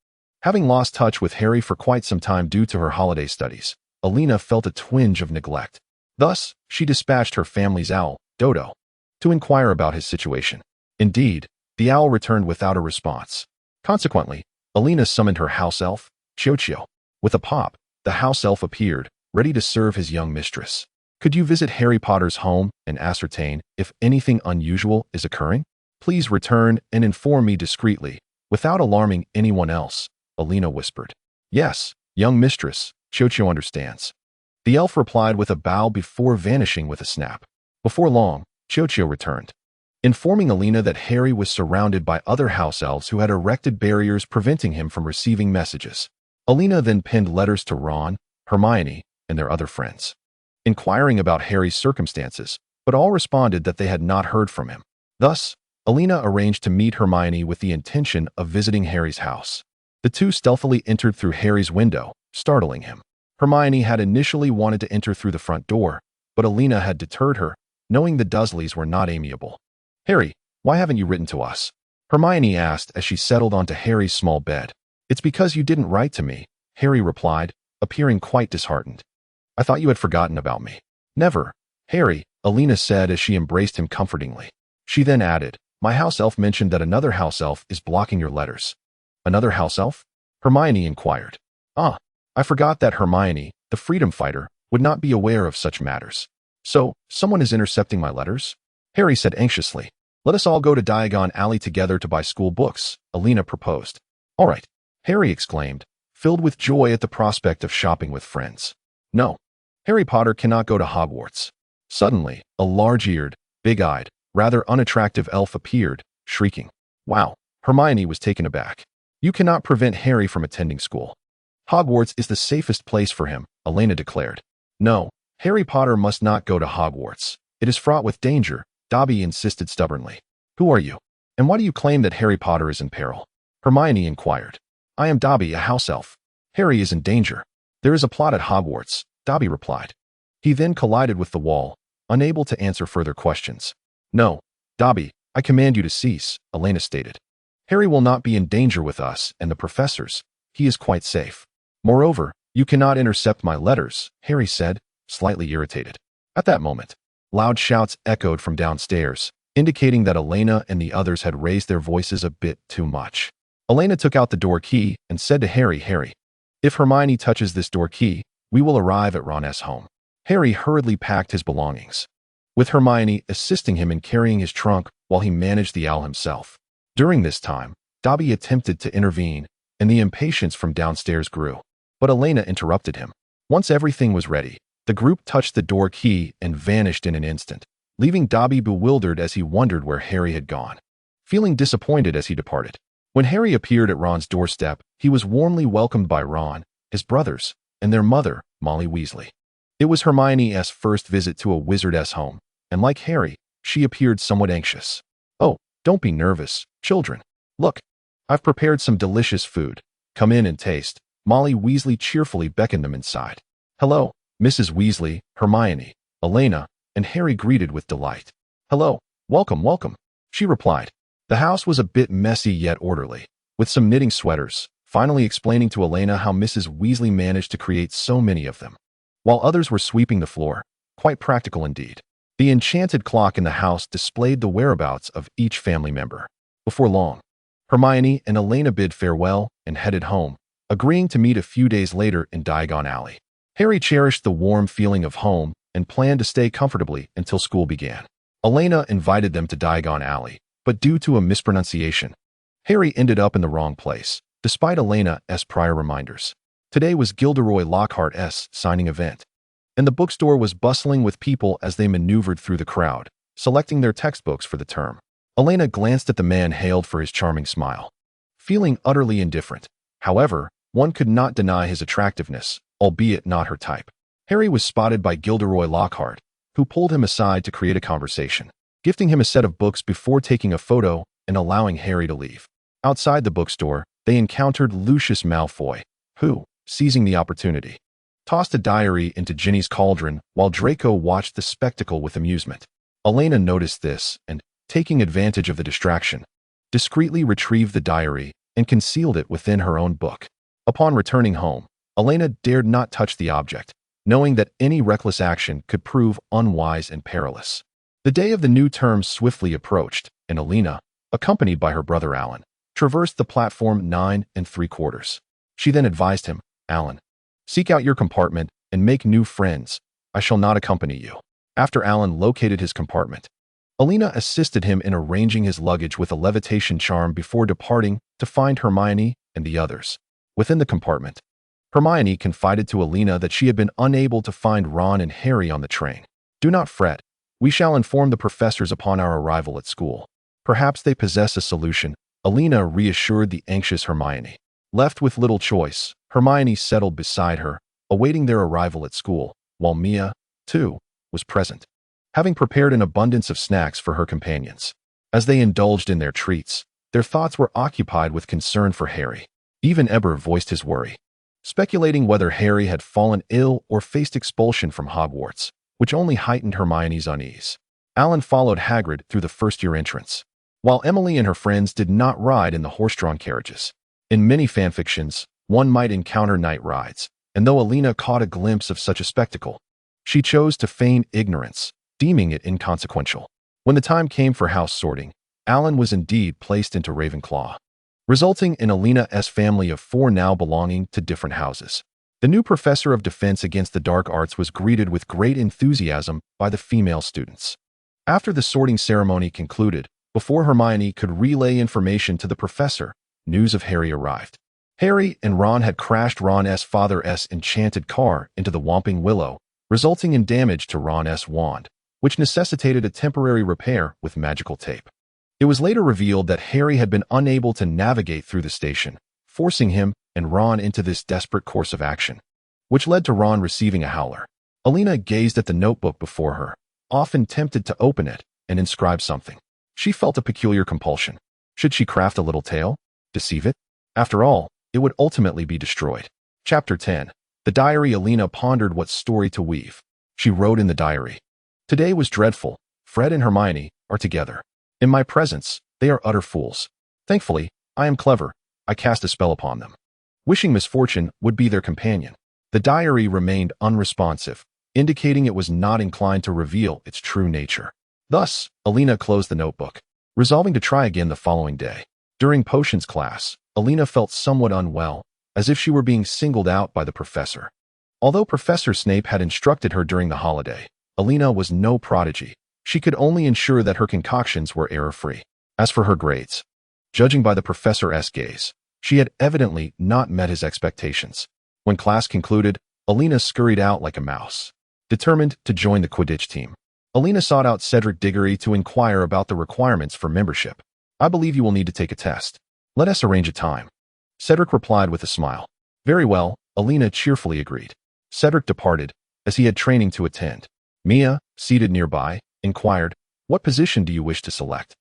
Having lost touch with Harry for quite some time due to her holiday studies, Elena felt a twinge of neglect. Thus, she dispatched her family's owl, Dodo, to inquire about his situation. Indeed, the owl returned without a response. Consequently, Elena summoned her house elf, Chio. With a pop, the house elf appeared, ready to serve his young mistress. "Could you visit Harry Potter's home and ascertain if anything unusual is occurring? Please return and inform me discreetly, without alarming anyone else," Elena whispered. "Yes, young mistress, Chio understands." The elf replied with a bow before vanishing with a snap. Before long, Chio returned, informing Elena that Harry was surrounded by other house elves who had erected barriers preventing him from receiving messages. Elena then penned letters to Ron, Hermione, and their other friends, inquiring about Harry's circumstances, but all responded that they had not heard from him. Thus, Elena arranged to meet Hermione with the intention of visiting Harry's house. The two stealthily entered through Harry's window, startling him. Hermione had initially wanted to enter through the front door, but Elena had deterred her, knowing the Dursleys were not amiable. "Harry, why haven't you written to us?" Hermione asked as she settled onto Harry's small bed. "It's because you didn't write to me," Harry replied, appearing quite disheartened. "I thought you had forgotten about me." "Never, Harry," Elena said as she embraced him comfortingly. She then added, My house elf mentioned that another house elf is blocking your letters. Another house elf? Hermione inquired. Ah, I forgot that Hermione, the freedom fighter, would not be aware of such matters. So, someone is intercepting my letters? Harry said anxiously. Let us all go to Diagon Alley together to buy school books, Elena proposed. All right, Harry exclaimed, filled with joy at the prospect of shopping with friends. No, Harry Potter cannot go to Hogwarts. Suddenly, a large-eared, big-eyed, rather unattractive elf appeared, shrieking. Wow, Hermione was taken aback. You cannot prevent Harry from attending school. Hogwarts is the safest place for him, Elena declared. No, Harry Potter must not go to Hogwarts. It is fraught with danger, Dobby insisted stubbornly. Who are you? And why do you claim that Harry Potter is in peril? Hermione inquired. I am Dobby, a house elf. Harry is in danger. There is a plot at Hogwarts, Dobby replied. He then collided with the wall, unable to answer further questions. No, Dobby, I command you to cease, Elena stated. Harry will not be in danger with us and the professors. He is quite safe. Moreover, you cannot intercept my letters, Harry said, slightly irritated. At that moment, loud shouts echoed from downstairs, indicating that Elena and the others had raised their voices a bit too much. Elena took out the door key and said to Harry, if Hermione touches this door key, we will arrive at Ron's home. Harry hurriedly packed his belongings, with Hermione assisting him in carrying his trunk while he managed the owl himself. During this time, Dobby attempted to intervene, and the impatience from downstairs grew. But Elena interrupted him. Once everything was ready, the group touched the door key and vanished in an instant, leaving Dobby bewildered as he wondered where Harry had gone, feeling disappointed as he departed. When Harry appeared at Ron's doorstep, he was warmly welcomed by Ron, his brothers, and their mother, Molly Weasley. It was Hermione's first visit to a wizard's home, and like Harry, she appeared somewhat anxious. Oh, don't be nervous, children. Look, I've prepared some delicious food. Come in and taste. Molly Weasley cheerfully beckoned them inside. Hello, Mrs. Weasley, Hermione, Elena, and Harry greeted with delight. Hello, welcome, she replied. The house was a bit messy yet orderly, with some knitting sweaters, finally explaining to Elena how Mrs. Weasley managed to create so many of them, while others were sweeping the floor. Quite practical indeed. The enchanted clock in the house displayed the whereabouts of each family member. Before long, Hermione and Elena bid farewell and headed home, agreeing to meet a few days later in Diagon Alley. Harry cherished the warm feeling of home and planned to stay comfortably until school began. Elena invited them to Diagon Alley, but due to a mispronunciation, Harry ended up in the wrong place, despite Elena's prior reminders. Today was Gilderoy Lockhart's signing event, and the bookstore was bustling with people as they maneuvered through the crowd, selecting their textbooks for the term. Elena glanced at the man hailed for his charming smile, feeling utterly indifferent. However, one could not deny his attractiveness, albeit not her type. Harry was spotted by Gilderoy Lockhart, who pulled him aside to create a conversation, gifting him a set of books before taking a photo and allowing Harry to leave. Outside the bookstore, they encountered Lucius Malfoy, who, seizing the opportunity, tossed a diary into Ginny's cauldron while Draco watched the spectacle with amusement. Elena noticed this and, taking advantage of the distraction, discreetly retrieved the diary and concealed it within her own book. Upon returning home, Elena dared not touch the object, knowing that any reckless action could prove unwise and perilous. The day of the new term swiftly approached, and Elena, accompanied by her brother Alan, traversed the platform 9 3/4. She then advised him, Alan, seek out your compartment and make new friends. I shall not accompany you. After Alan located his compartment, Elena assisted him in arranging his luggage with a levitation charm before departing to find Hermione and the others. Within the compartment, Hermione confided to Elena that she had been unable to find Ron and Harry on the train. Do not fret. We shall inform the professors upon our arrival at school. Perhaps they possess a solution, Elena reassured the anxious Hermione. Left with little choice, Hermione settled beside her, awaiting their arrival at school, while Mia, too, was present, having prepared an abundance of snacks for her companions. As they indulged in their treats, their thoughts were occupied with concern for Harry. Even Eber voiced his worry, speculating whether Harry had fallen ill or faced expulsion from Hogwarts, which only heightened Hermione's unease. Alan followed Hagrid through the first-year entrance, while Emily and her friends did not ride in the horse-drawn carriages. In many fanfictions, one might encounter night rides, and though Elena caught a glimpse of such a spectacle, she chose to feign ignorance, deeming it inconsequential. When the time came for house sorting, Alan was indeed placed into Ravenclaw, resulting in Elena's family of 4 now belonging to different houses. The new professor of defense against the dark arts was greeted with great enthusiasm by the female students. After the sorting ceremony concluded, before Hermione could relay information to the professor, news of Harry arrived. Harry and Ron had crashed Ron's father's enchanted car into the Whomping Willow, resulting in damage to Ron's wand, which necessitated a temporary repair with magical tape. It was later revealed that Harry had been unable to navigate through the station, forcing him and Ron into this desperate course of action, which led to Ron receiving a howler. Elena gazed at the notebook before her, often tempted to open it and inscribe something. She felt a peculiar compulsion. Should she craft a little tale? Deceive it? After all, it would ultimately be destroyed. Chapter 10. The diary. Elena pondered what story to weave. She wrote in the diary, "Today was dreadful. Fred and Hermione are together. In my presence, they are utter fools. Thankfully, I am clever. I cast a spell upon them. Wishing misfortune would be their companion." The diary remained unresponsive, indicating it was not inclined to reveal its true nature. Thus, Elena closed the notebook, resolving to try again the following day. During potions class, Elena felt somewhat unwell, as if she were being singled out by the professor. Although Professor Snape had instructed her during the holiday, Elena was no prodigy. She could only ensure that her concoctions were error-free. As for her grades, judging by the professor's gaze, she had evidently not met his expectations. When class concluded, Elena scurried out like a mouse, determined to join the Quidditch team. Elena sought out Cedric Diggory to inquire about the requirements for membership. "I believe you will need to take a test. Let us arrange a time." Cedric replied with a smile. "Very well," Elena cheerfully agreed. Cedric departed, as he had training to attend. Mia, seated nearby, inquired, "What position do you wish to select?"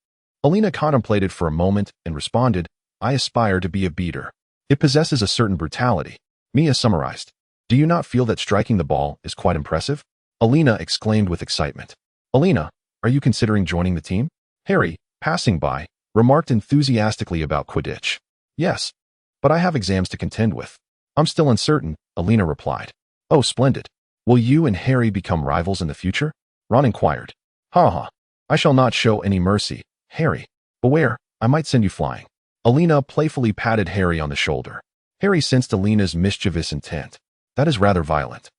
Elena contemplated for a moment and responded, "I aspire to be a beater. It possesses a certain brutality." Mia summarized, "Do you not feel that striking the ball is quite impressive?" Elena exclaimed with excitement, "Elena, are you considering joining the team?" Harry, passing by, remarked enthusiastically about Quidditch. "Yes, but I have exams to contend with." "I'm still uncertain," Elena replied. "Oh, splendid. Will you and Harry become rivals in the future?" Ron inquired. "Ha ha. I shall not show any mercy, Harry. Beware, I might send you flying." Elena playfully patted Harry on the shoulder. Harry sensed Elena's mischievous intent. "That is rather violent,"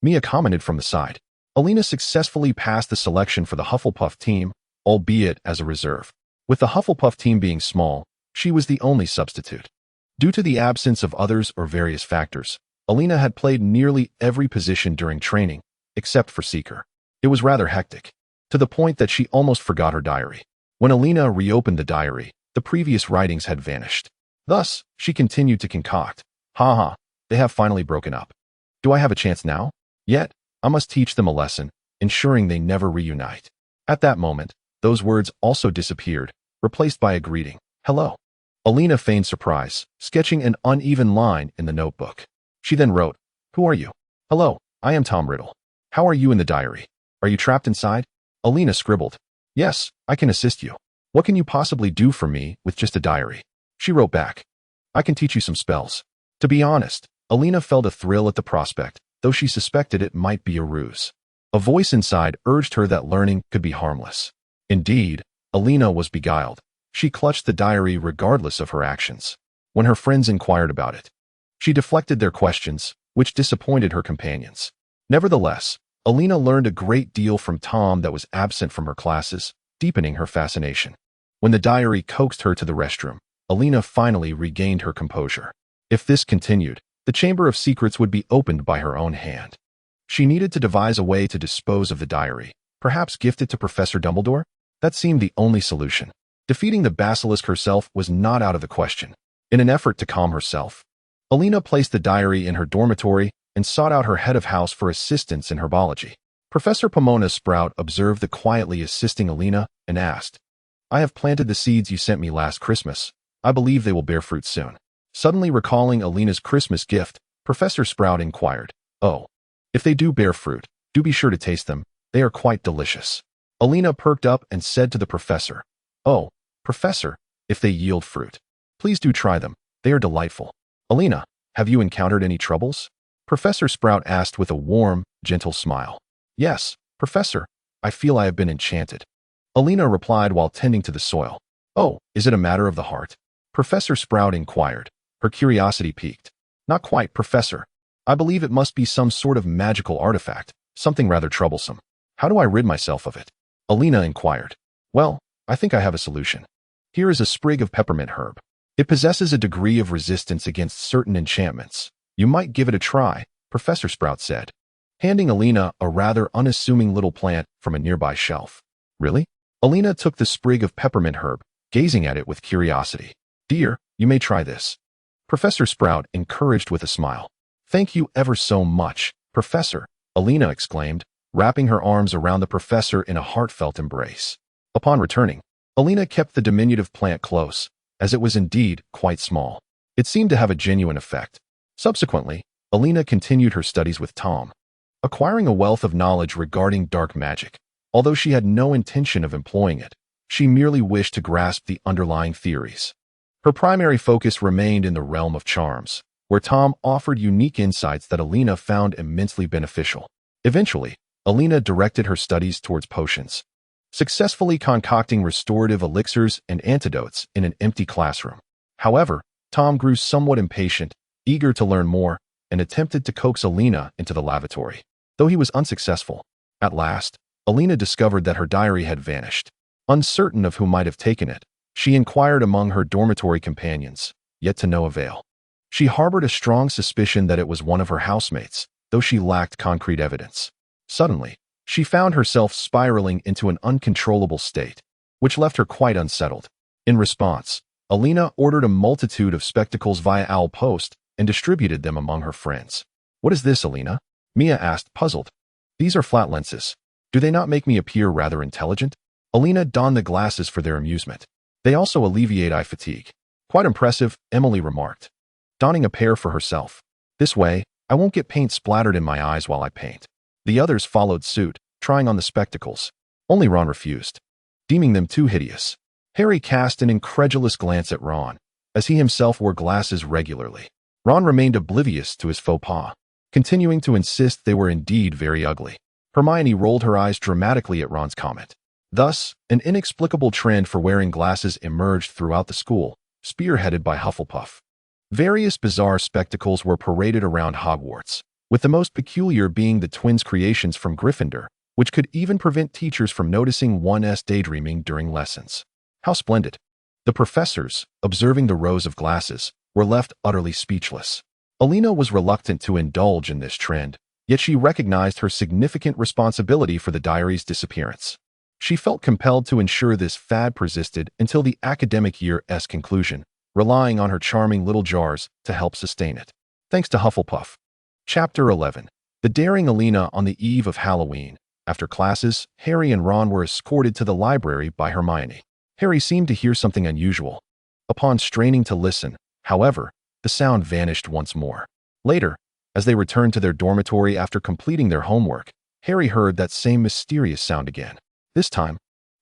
Mia commented from the side. Elena successfully passed the selection for the Hufflepuff team, albeit as a reserve. With the Hufflepuff team being small, she was the only substitute. Due to the absence of others or various factors, Elena had played nearly every position during training, except for Seeker. It was rather hectic, to the point that she almost forgot her diary. When Elena reopened the diary, the previous writings had vanished. Thus, she continued to concoct. "Ha ha, they have finally broken up. Do I have a chance now? Yet, I must teach them a lesson, ensuring they never reunite." At that moment, those words also disappeared, replaced by a greeting, "Hello." Elena feigned surprise, sketching an uneven line in the notebook. She then wrote, "Who are you?" "Hello, I am Tom Riddle. How are you in the diary? Are you trapped inside?" Elena scribbled, "Yes, I can assist you. What can you possibly do for me with just a diary?" She wrote back, "I can teach you some spells." To be honest, Elena felt a thrill at the prospect, though she suspected it might be a ruse. A voice inside urged her that learning could be harmless. Indeed, Elena was beguiled. She clutched the diary regardless of her actions. When her friends inquired about it, she deflected their questions, which disappointed her companions. Nevertheless, Elena learned a great deal from Tom that was absent from her classes, deepening her fascination. When the diary coaxed her to the restroom, Elena finally regained her composure. If this continued, the Chamber of Secrets would be opened by her own hand. She needed to devise a way to dispose of the diary, perhaps gift it to Professor Dumbledore? That seemed the only solution. Defeating the basilisk herself was not out of the question. In an effort to calm herself, Elena placed the diary in her dormitory and sought out her head of house for assistance in herbology. Professor Pomona Sprout observed the quietly assisting Elena and asked, "I have planted the seeds you sent me last Christmas. I believe they will bear fruit soon." Suddenly recalling Elena's Christmas gift, Professor Sprout inquired, "Oh, if they do bear fruit, do be sure to taste them. They are quite delicious." Elena perked up and said to the professor, "Oh, Professor, if they yield fruit, please do try them. They are delightful." "Elena, have you encountered any troubles?" Professor Sprout asked with a warm, gentle smile. "Yes, Professor, I feel I have been enchanted," Elena replied while tending to the soil. "Oh, is it a matter of the heart?" Professor Sprout inquired, her curiosity piqued. "Not quite, Professor. I believe it must be some sort of magical artifact, something rather troublesome. How do I rid myself of it?" Elena inquired. "Well, I think I have a solution. Here is a sprig of peppermint herb. It possesses a degree of resistance against certain enchantments. You might give it a try," Professor Sprout said, handing Elena a rather unassuming little plant from a nearby shelf. "Really?" Elena took the sprig of peppermint herb, gazing at it with curiosity. "Dear, you may try this," Professor Sprout encouraged with a smile. "Thank you ever so much, Professor," Elena exclaimed, wrapping her arms around the professor in a heartfelt embrace. Upon returning, Elena kept the diminutive plant close, as it was indeed quite small. It seemed to have a genuine effect. Subsequently, Elena continued her studies with Tom, acquiring a wealth of knowledge regarding dark magic. Although she had no intention of employing it, she merely wished to grasp the underlying theories. Her primary focus remained in the realm of charms, where Tom offered unique insights that Elena found immensely beneficial. Eventually, Elena directed her studies towards potions, successfully concocting restorative elixirs and antidotes in an empty classroom. However, Tom grew somewhat impatient, eager to learn more, and attempted to coax Elena into the lavatory. Though he was unsuccessful, at last, Elena discovered that her diary had vanished. Uncertain of who might have taken it, she inquired among her dormitory companions, yet to no avail. She harbored a strong suspicion that it was one of her housemates, though she lacked concrete evidence. Suddenly, she found herself spiraling into an uncontrollable state, which left her quite unsettled. In response, Elena ordered a multitude of spectacles via owl post and distributed them among her friends. "What is this, Elena?" Mia asked, puzzled. "These are flat lenses. Do they not make me appear rather intelligent?" Elena donned the glasses for their amusement. "They also alleviate eye fatigue." "Quite impressive," Emily remarked, donning a pair for herself. "This way, I won't get paint splattered in my eyes while I paint." The others followed suit, trying on the spectacles. Only Ron refused, deeming them too hideous. Harry cast an incredulous glance at Ron, as he himself wore glasses regularly. Ron remained oblivious to his faux pas, continuing to insist they were indeed very ugly. Hermione rolled her eyes dramatically at Ron's comment. Thus, an inexplicable trend for wearing glasses emerged throughout the school, spearheaded by Hufflepuff. Various bizarre spectacles were paraded around Hogwarts, with the most peculiar being the twins' creations from Gryffindor, which could even prevent teachers from noticing one's daydreaming during lessons. How splendid! The professors, observing the rows of glasses, were left utterly speechless. Elena was reluctant to indulge in this trend, yet she recognized her significant responsibility for the diary's disappearance. She felt compelled to ensure this fad persisted until the academic year's conclusion, relying on her charming little jars to help sustain it. Thanks to Hufflepuff. Chapter 11. The Daring Elena on the eve of Halloween. After classes, Harry and Ron were escorted to the library by Hermione. Harry seemed to hear something unusual. Upon straining to listen, however, the sound vanished once more. Later, as they returned to their dormitory after completing their homework, Harry heard that same mysterious sound again. This time,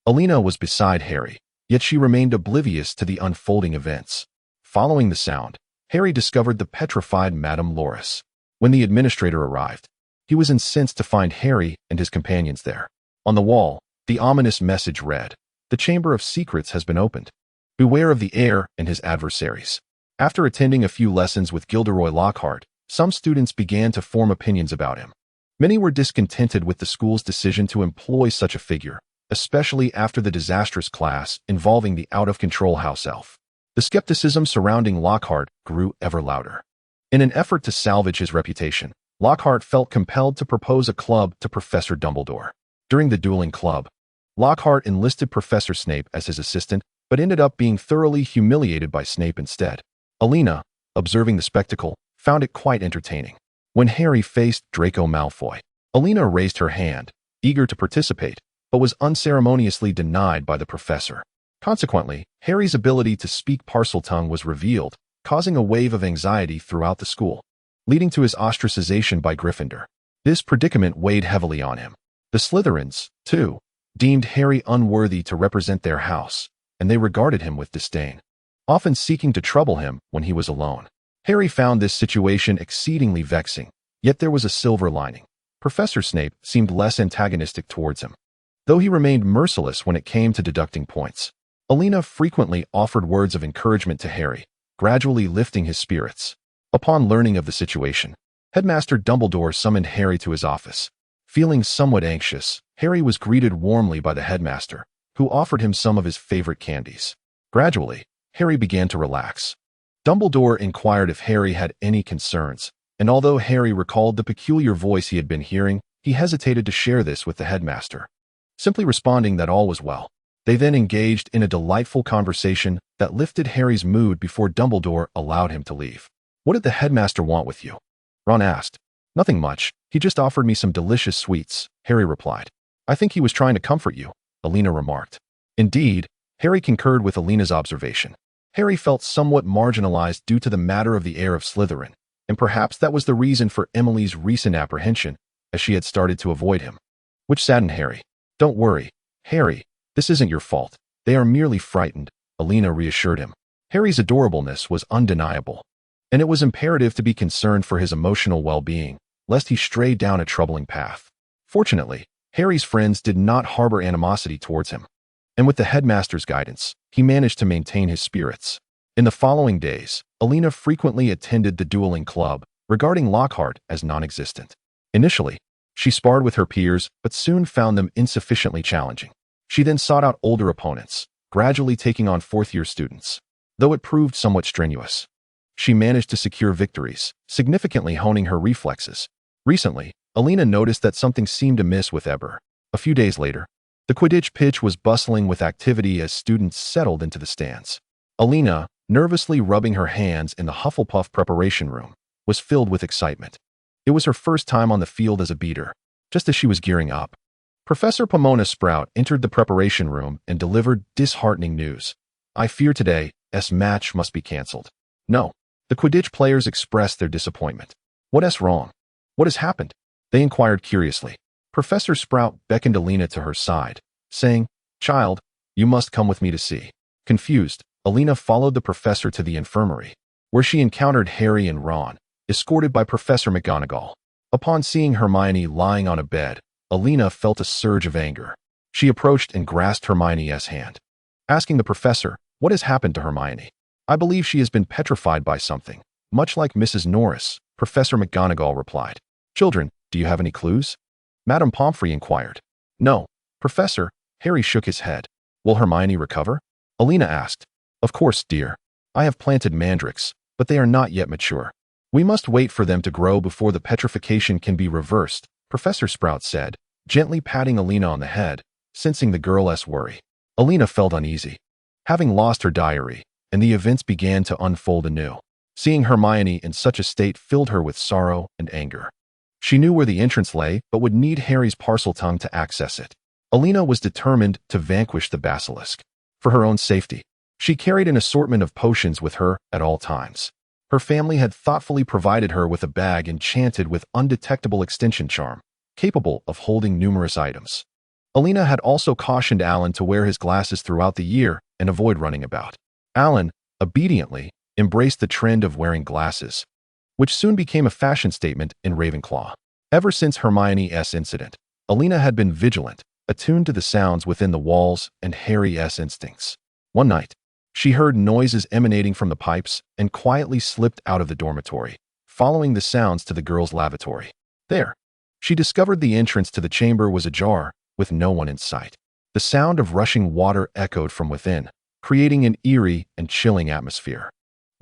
Elena was beside Harry, yet she remained oblivious to the unfolding events. Following the sound, Harry discovered the petrified Madame Loris. When the administrator arrived, he was incensed to find Harry and his companions there. On the wall, the ominous message read, "The Chamber of Secrets has been opened. Beware of the heir and his adversaries." After attending a few lessons with Gilderoy Lockhart, some students began to form opinions about him. Many were discontented with the school's decision to employ such a figure, especially after the disastrous class involving the out-of-control house elf. The skepticism surrounding Lockhart grew ever louder. In an effort to salvage his reputation, Lockhart felt compelled to propose a club to Professor Dumbledore. During the dueling club, Lockhart enlisted Professor Snape as his assistant, but ended up being thoroughly humiliated by Snape instead. Elena, observing the spectacle, found it quite entertaining. When Harry faced Draco Malfoy, Elena raised her hand, eager to participate, but was unceremoniously denied by the professor. Consequently, Harry's ability to speak Parseltongue was revealed, causing a wave of anxiety throughout the school, leading to his ostracization by Gryffindor. This predicament weighed heavily on him. The Slytherins, too, deemed Harry unworthy to represent their house, and they regarded him with disdain, often seeking to trouble him when he was alone. Harry found this situation exceedingly vexing, yet there was a silver lining. Professor Snape seemed less antagonistic towards him, though he remained merciless when it came to deducting points. Elena frequently offered words of encouragement to Harry, gradually lifting his spirits. Upon learning of the situation, Headmaster Dumbledore summoned Harry to his office. Feeling somewhat anxious, Harry was greeted warmly by the headmaster, who offered him some of his favorite candies. Gradually, Harry began to relax. Dumbledore inquired if Harry had any concerns, and although Harry recalled the peculiar voice he had been hearing, he hesitated to share this with the headmaster, simply responding that all was well. They then engaged in a delightful conversation that lifted Harry's mood before Dumbledore allowed him to leave. "What did the headmaster want with you?" Ron asked. "Nothing much. He just offered me some delicious sweets," Harry replied. "I think he was trying to comfort you," Elena remarked. Indeed, Harry concurred with Elena's observation. Harry felt somewhat marginalized due to the matter of the heir of Slytherin, and perhaps that was the reason for Emily's recent apprehension, as she had started to avoid him, which saddened Harry. "Don't worry, Harry, this isn't your fault. They are merely frightened," Elena reassured him. Harry's adorableness was undeniable, and it was imperative to be concerned for his emotional well-being, lest he stray down a troubling path. Fortunately, Harry's friends did not harbor animosity towards him, and with the headmaster's guidance, he managed to maintain his spirits. In the following days, Elena frequently attended the dueling club, regarding Lockhart as non-existent. Initially, she sparred with her peers, but soon found them insufficiently challenging. She then sought out older opponents, gradually taking on fourth-year students. Though it proved somewhat strenuous, she managed to secure victories, significantly honing her reflexes. Recently, Elena noticed that something seemed amiss with Eber. A few days later, the Quidditch pitch was bustling with activity as students settled into the stands. Elena, nervously rubbing her hands in the Hufflepuff preparation room, was filled with excitement. It was her first time on the field as a beater. Just as she was gearing up, Professor Pomona Sprout entered the preparation room and delivered disheartening news. "I fear today's match must be cancelled." "No." The Quidditch players expressed their disappointment. "What's wrong? What has happened?" they inquired curiously. Professor Sprout beckoned Elena to her side, saying, "Child, you must come with me to see." Confused, Elena followed the professor to the infirmary, where she encountered Harry and Ron, escorted by Professor McGonagall. Upon seeing Hermione lying on a bed, Elena felt a surge of anger. She approached and grasped Hermione's hand, asking the professor, "What has happened to Hermione?" "I believe she has been petrified by something, much like Mrs. Norris," Professor McGonagall replied. "Children, do you have any clues?" Madame Pomfrey inquired. "No, Professor," Harry shook his head. "Will Hermione recover?" Elena asked. "Of course, dear. I have planted mandrakes, but they are not yet mature. We must wait for them to grow before the petrification can be reversed," Professor Sprout said, gently patting Elena on the head, sensing the girl's worry. Elena felt uneasy, having lost her diary, and the events began to unfold anew. Seeing Hermione in such a state filled her with sorrow and anger. She knew where the entrance lay, but would need Harry's Parseltongue to access it. Elena was determined to vanquish the basilisk. For her own safety, she carried an assortment of potions with her at all times. Her family had thoughtfully provided her with a bag enchanted with undetectable extension charm, capable of holding numerous items. Elena had also cautioned Alan to wear his glasses throughout the year and avoid running about. Alan, obediently, embraced the trend of wearing glasses, which soon became a fashion statement in Ravenclaw. Ever since Hermione's incident, Elena had been vigilant, attuned to the sounds within the walls and Harry's instincts. One night, she heard noises emanating from the pipes and quietly slipped out of the dormitory, following the sounds to the girls' lavatory. There, she discovered the entrance to the chamber was ajar, with no one in sight. The sound of rushing water echoed from within, creating an eerie and chilling atmosphere.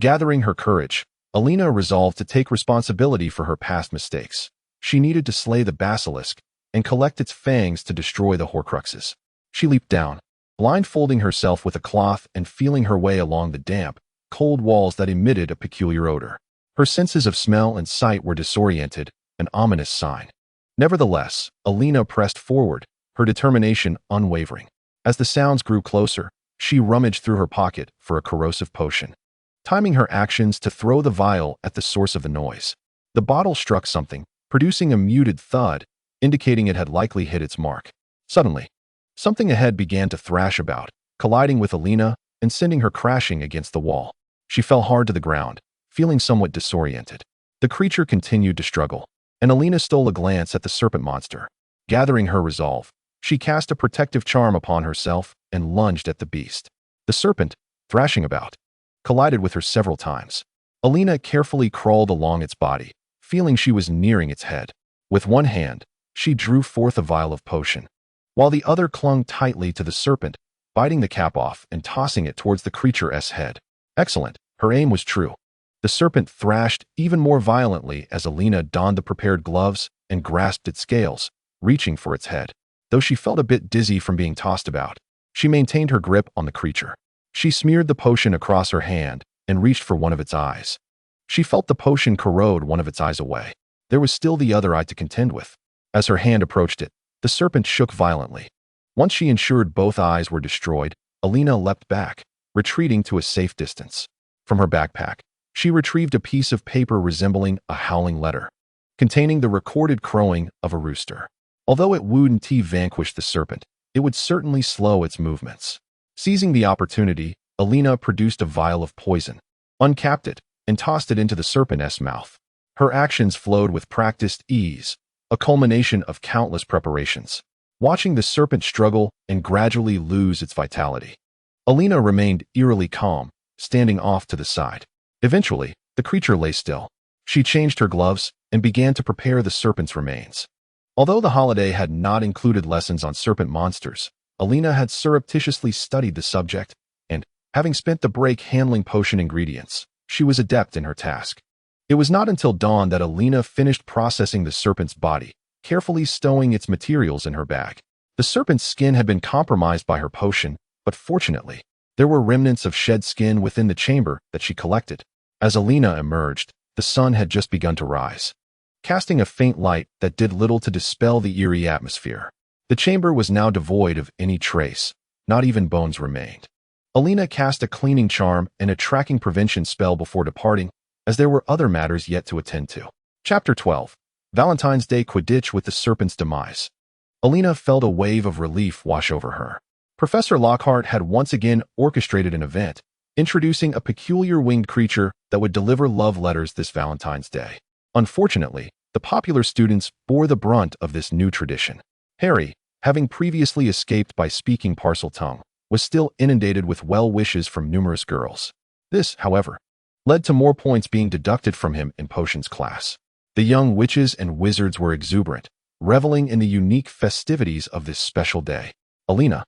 Gathering her courage, Elena resolved to take responsibility for her past mistakes. She needed to slay the basilisk and collect its fangs to destroy the Horcruxes. She leaped down, blindfolding herself with a cloth and feeling her way along the damp, cold walls that emitted a peculiar odor. Her senses of smell and sight were disoriented, an ominous sign. Nevertheless, Elena pressed forward, her determination unwavering. As the sounds grew closer, she rummaged through her pocket for a corrosive potion, timing her actions to throw the vial at the source of the noise. The bottle struck something, producing a muted thud, indicating it had likely hit its mark. Suddenly, something ahead began to thrash about, colliding with Elena and sending her crashing against the wall. She fell hard to the ground, feeling somewhat disoriented. The creature continued to struggle, and Elena stole a glance at the serpent monster. Gathering her resolve, she cast a protective charm upon herself and lunged at the beast. The serpent, thrashing about, collided with her several times. Elena carefully crawled along its body, feeling she was nearing its head. With one hand, she drew forth a vial of potion, while the other clung tightly to the serpent, biting the cap off and tossing it towards the creature's head. Excellent. Her aim was true. The serpent thrashed even more violently as Elena donned the prepared gloves and grasped its scales, reaching for its head. Though she felt a bit dizzy from being tossed about, she maintained her grip on the creature. She smeared the potion across her hand and reached for one of its eyes. She felt the potion corrode one of its eyes away. There was still the other eye to contend with. As her hand approached it, the serpent shook violently. Once she ensured both eyes were destroyed, Elena leapt back, retreating to a safe distance. From her backpack, she retrieved a piece of paper resembling a howling letter, containing the recorded crowing of a rooster. Although it wouldn't vanquish the serpent, it would certainly slow its movements. Seizing the opportunity, Elena produced a vial of poison, uncapped it, and tossed it into the serpent's mouth. Her actions flowed with practiced ease, a culmination of countless preparations. Watching the serpent struggle and gradually lose its vitality, Elena remained eerily calm, standing off to the side. Eventually, the creature lay still. She changed her gloves and began to prepare the serpent's remains. Although the holiday had not included lessons on serpent monsters, Elena had surreptitiously studied the subject, and, having spent the break handling potion ingredients, she was adept in her task. It was not until dawn that Elena finished processing the serpent's body, carefully stowing its materials in her bag. The serpent's skin had been compromised by her potion, but fortunately, there were remnants of shed skin within the chamber that she collected. As Elena emerged, the sun had just begun to rise, casting a faint light that did little to dispel the eerie atmosphere. The chamber was now devoid of any trace, not even bones remained. Elena cast a cleaning charm and a tracking prevention spell before departing, as there were other matters yet to attend to. Chapter 12. Valentine's Day Quidditch with the Serpent's Demise. Elena felt a wave of relief wash over her. Professor Lockhart had once again orchestrated an event, introducing a peculiar winged creature that would deliver love letters this Valentine's Day. Unfortunately, the popular students bore the brunt of this new tradition. Harry, having previously escaped by speaking parcel tongue, was still inundated with well wishes from numerous girls. This, however, led to more points being deducted from him in potions class. The young witches and wizards were exuberant, reveling in the unique festivities of this special day. Elena,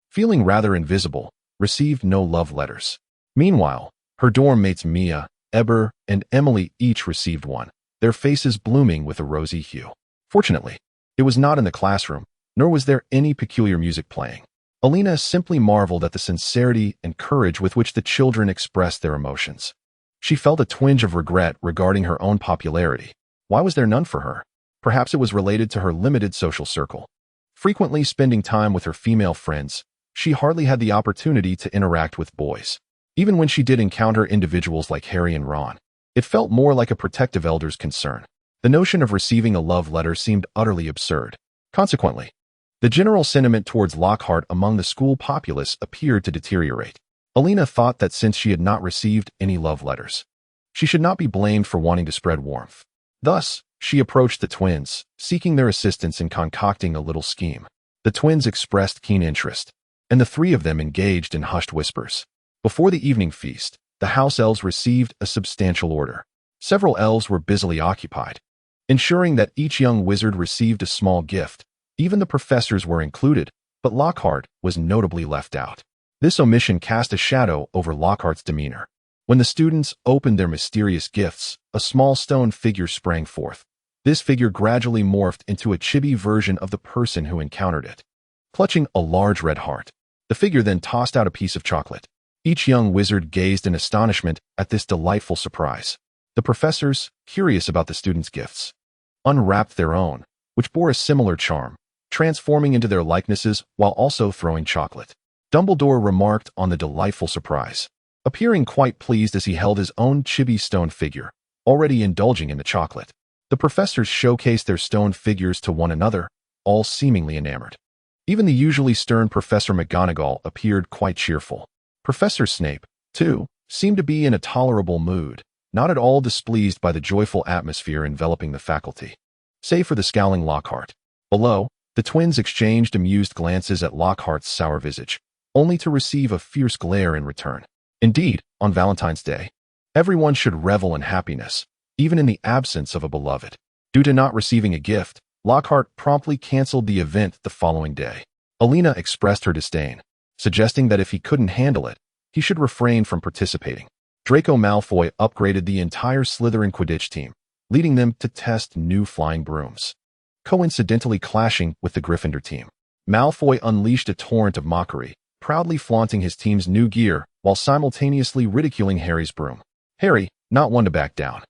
feeling rather invisible, received no love letters. Meanwhile, her dorm mates Mia, Eber, and Emily each received one, their faces blooming with a rosy hue. Fortunately, it was not in the classroom, nor was there any peculiar music playing. Elena simply marveled at the sincerity and courage with which the children expressed their emotions. She felt a twinge of regret regarding her own popularity. Why was there none for her? Perhaps it was related to her limited social circle. Frequently spending time with her female friends, she hardly had the opportunity to interact with boys. Even when she did encounter individuals like Harry and Ron, it felt more like a protective elder's concern. The notion of receiving a love letter seemed utterly absurd. Consequently, the general sentiment towards Lockhart among the school populace appeared to deteriorate. Elena thought that since she had not received any love letters, she should not be blamed for wanting to spread warmth. Thus, she approached the twins, seeking their assistance in concocting a little scheme. The twins expressed keen interest, and the three of them engaged in hushed whispers. Before the evening feast, the house elves received a substantial order. Several elves were busily occupied, ensuring that each young wizard received a small gift. Even the professors were included, but Lockhart was notably left out. This omission cast a shadow over Lockhart's demeanor. When the students opened their mysterious gifts, a small stone figure sprang forth. This figure gradually morphed into a chibi version of the person who encountered it. Clutching a large red heart, the figure then tossed out a piece of chocolate. Each young wizard gazed in astonishment at this delightful surprise. The professors, curious about the students' gifts, unwrapped their own, which bore a similar charm, transforming into their likenesses while also throwing chocolate. Dumbledore remarked on the delightful surprise, appearing quite pleased as he held his own chibi stone figure, already indulging in the chocolate. The professors showcased their stone figures to one another, all seemingly enamored. Even the usually stern Professor McGonagall appeared quite cheerful. Professor Snape, too, seemed to be in a tolerable mood, not at all displeased by the joyful atmosphere enveloping the faculty. Save for the scowling Lockhart. Below, the twins exchanged amused glances at Lockhart's sour visage. only to receive a fierce glare in return. Indeed, on Valentine's Day, everyone should revel in happiness, even in the absence of a beloved. Due to not receiving a gift, Lockhart promptly canceled the event the following day. Elena expressed her disdain, suggesting that if he couldn't handle it, he should refrain from participating. Draco Malfoy upgraded the entire Slytherin Quidditch team, leading them to test new flying brooms, coincidentally clashing with the Gryffindor team. Malfoy unleashed a torrent of mockery, proudly flaunting his team's new gear while simultaneously ridiculing Harry's broom. Harry, not one to back down,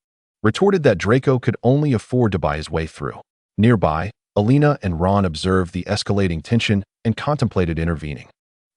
retorted that Draco could only afford to buy his way through. Nearby, Elena and Ron observed the escalating tension and contemplated intervening.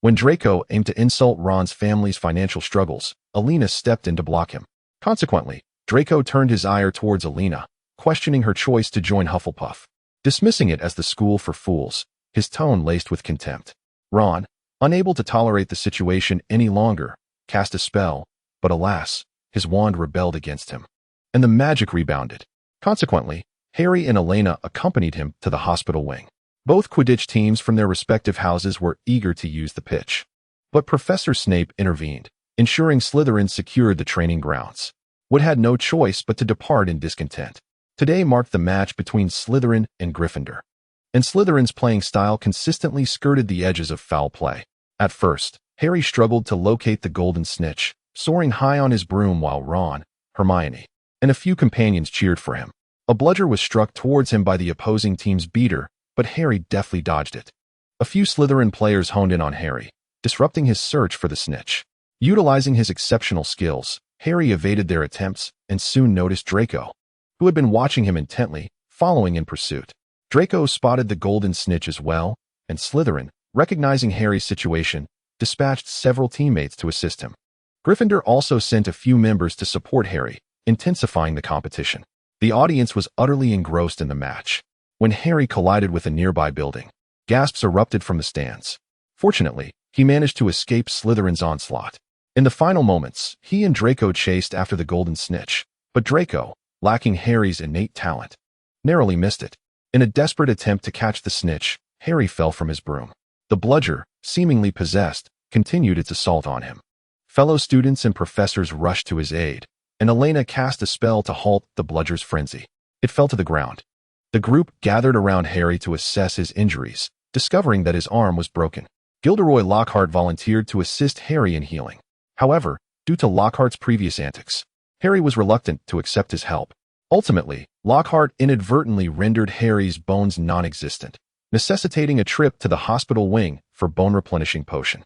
When Draco aimed to insult Ron's family's financial struggles, Elena stepped in to block him. Consequently, Draco turned his ire towards Elena, questioning her choice to join Hufflepuff. Dismissing it as the school for fools, his tone laced with contempt. Ron, unable to tolerate the situation any longer, cast a spell, but alas, his wand rebelled against him, and the magic rebounded. Consequently, Harry and Elena accompanied him to the hospital wing. Both Quidditch teams from their respective houses were eager to use the pitch, but Professor Snape intervened, ensuring Slytherin secured the training grounds. Wood had no choice but to depart in discontent. Today marked the match between Slytherin and Gryffindor, and Slytherin's playing style consistently skirted the edges of foul play. At first, Harry struggled to locate the golden snitch, soaring high on his broom while Ron, Hermione, and a few companions cheered for him. A bludger was struck towards him by the opposing team's beater, but Harry deftly dodged it. A few Slytherin players honed in on Harry, disrupting his search for the snitch. Utilizing his exceptional skills, Harry evaded their attempts and soon noticed Draco, who had been watching him intently, following in pursuit. Draco spotted the golden snitch as well, and Slytherin, recognizing Harry's situation, dispatched several teammates to assist him. Gryffindor also sent a few members to support Harry, intensifying the competition. The audience was utterly engrossed in the match. When Harry collided with a nearby building, gasps erupted from the stands. Fortunately, he managed to escape Slytherin's onslaught. In the final moments, he and Draco chased after the golden snitch, but Draco, lacking Harry's innate talent, narrowly missed it. In a desperate attempt to catch the snitch, Harry fell from his broom. The bludger, seemingly possessed, continued its assault on him. Fellow students and professors rushed to his aid, and Elena cast a spell to halt the bludger's frenzy. It fell to the ground. The group gathered around Harry to assess his injuries, discovering that his arm was broken. Gilderoy Lockhart volunteered to assist Harry in healing. However, due to Lockhart's previous antics, Harry was reluctant to accept his help. Ultimately, Lockhart inadvertently rendered Harry's bones non-existent, necessitating a trip to the hospital wing for bone-replenishing potion.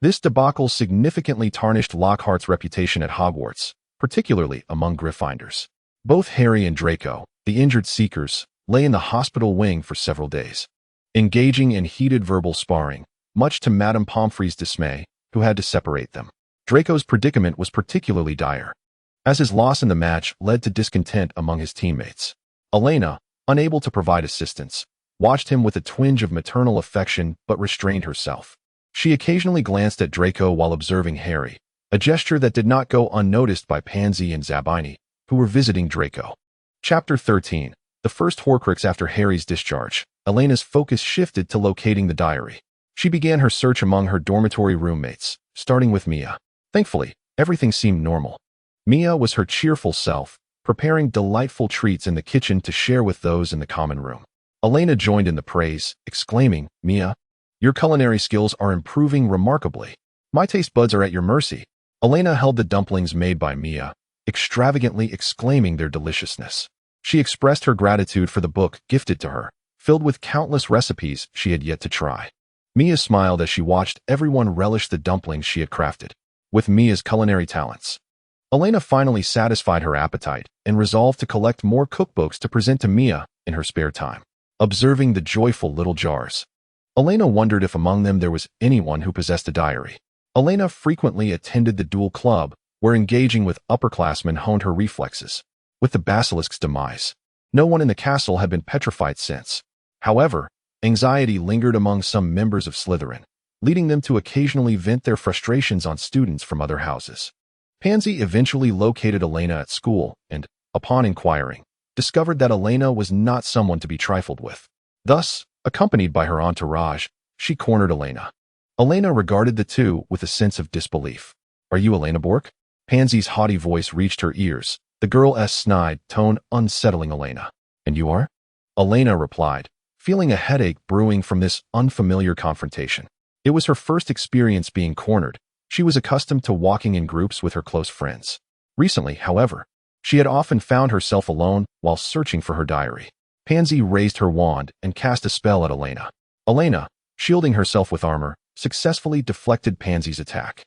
This debacle significantly tarnished Lockhart's reputation at Hogwarts, particularly among Gryffindors. Both Harry and Draco, the injured seekers, lay in the hospital wing for several days, engaging in heated verbal sparring, much to Madame Pomfrey's dismay, who had to separate them. Draco's predicament was particularly dire, as his loss in the match led to discontent among his teammates. Elena, unable to provide assistance, watched him with a twinge of maternal affection but restrained herself. She occasionally glanced at Draco while observing Harry, a gesture that did not go unnoticed by Pansy and Zabini, who were visiting Draco. Chapter 13. The first Horcrux after Harry's discharge. Elena's focus shifted to locating the diary. She began her search among her dormitory roommates, starting with Mia. Thankfully, everything seemed normal. Mia was her cheerful self, preparing delightful treats in the kitchen to share with those in the common room. Elena joined in the praise, exclaiming, "Mia, your culinary skills are improving remarkably. My taste buds are at your mercy." Elena held the dumplings made by Mia, extravagantly exclaiming their deliciousness. She expressed her gratitude for the book gifted to her, filled with countless recipes she had yet to try. Mia smiled as she watched everyone relish the dumplings she had crafted. With Mia's culinary talents, Elena finally satisfied her appetite and resolved to collect more cookbooks to present to Mia in her spare time. Observing the joyful little jars, Elena wondered if among them there was anyone who possessed a diary. Elena frequently attended the duel club, where engaging with upperclassmen honed her reflexes. With the basilisk's demise, no one in the castle had been petrified since. However, anxiety lingered among some members of Slytherin, leading them to occasionally vent their frustrations on students from other houses. Pansy eventually located Elena at school and, upon inquiring, discovered that Elena was not someone to be trifled with. Thus, accompanied by her entourage, she cornered Elena. Elena regarded the two with a sense of disbelief. Are you Elena Bork? Pansy's haughty voice reached her ears, the girl's snide tone unsettling Elena. And you are? Elena replied, feeling a headache brewing from this unfamiliar confrontation. It was her first experience being cornered. She was accustomed to walking in groups with her close friends. Recently, however, she had often found herself alone while searching for her diary. Pansy raised her wand and cast a spell at Elena. Elena, shielding herself with armor, successfully deflected Pansy's attack.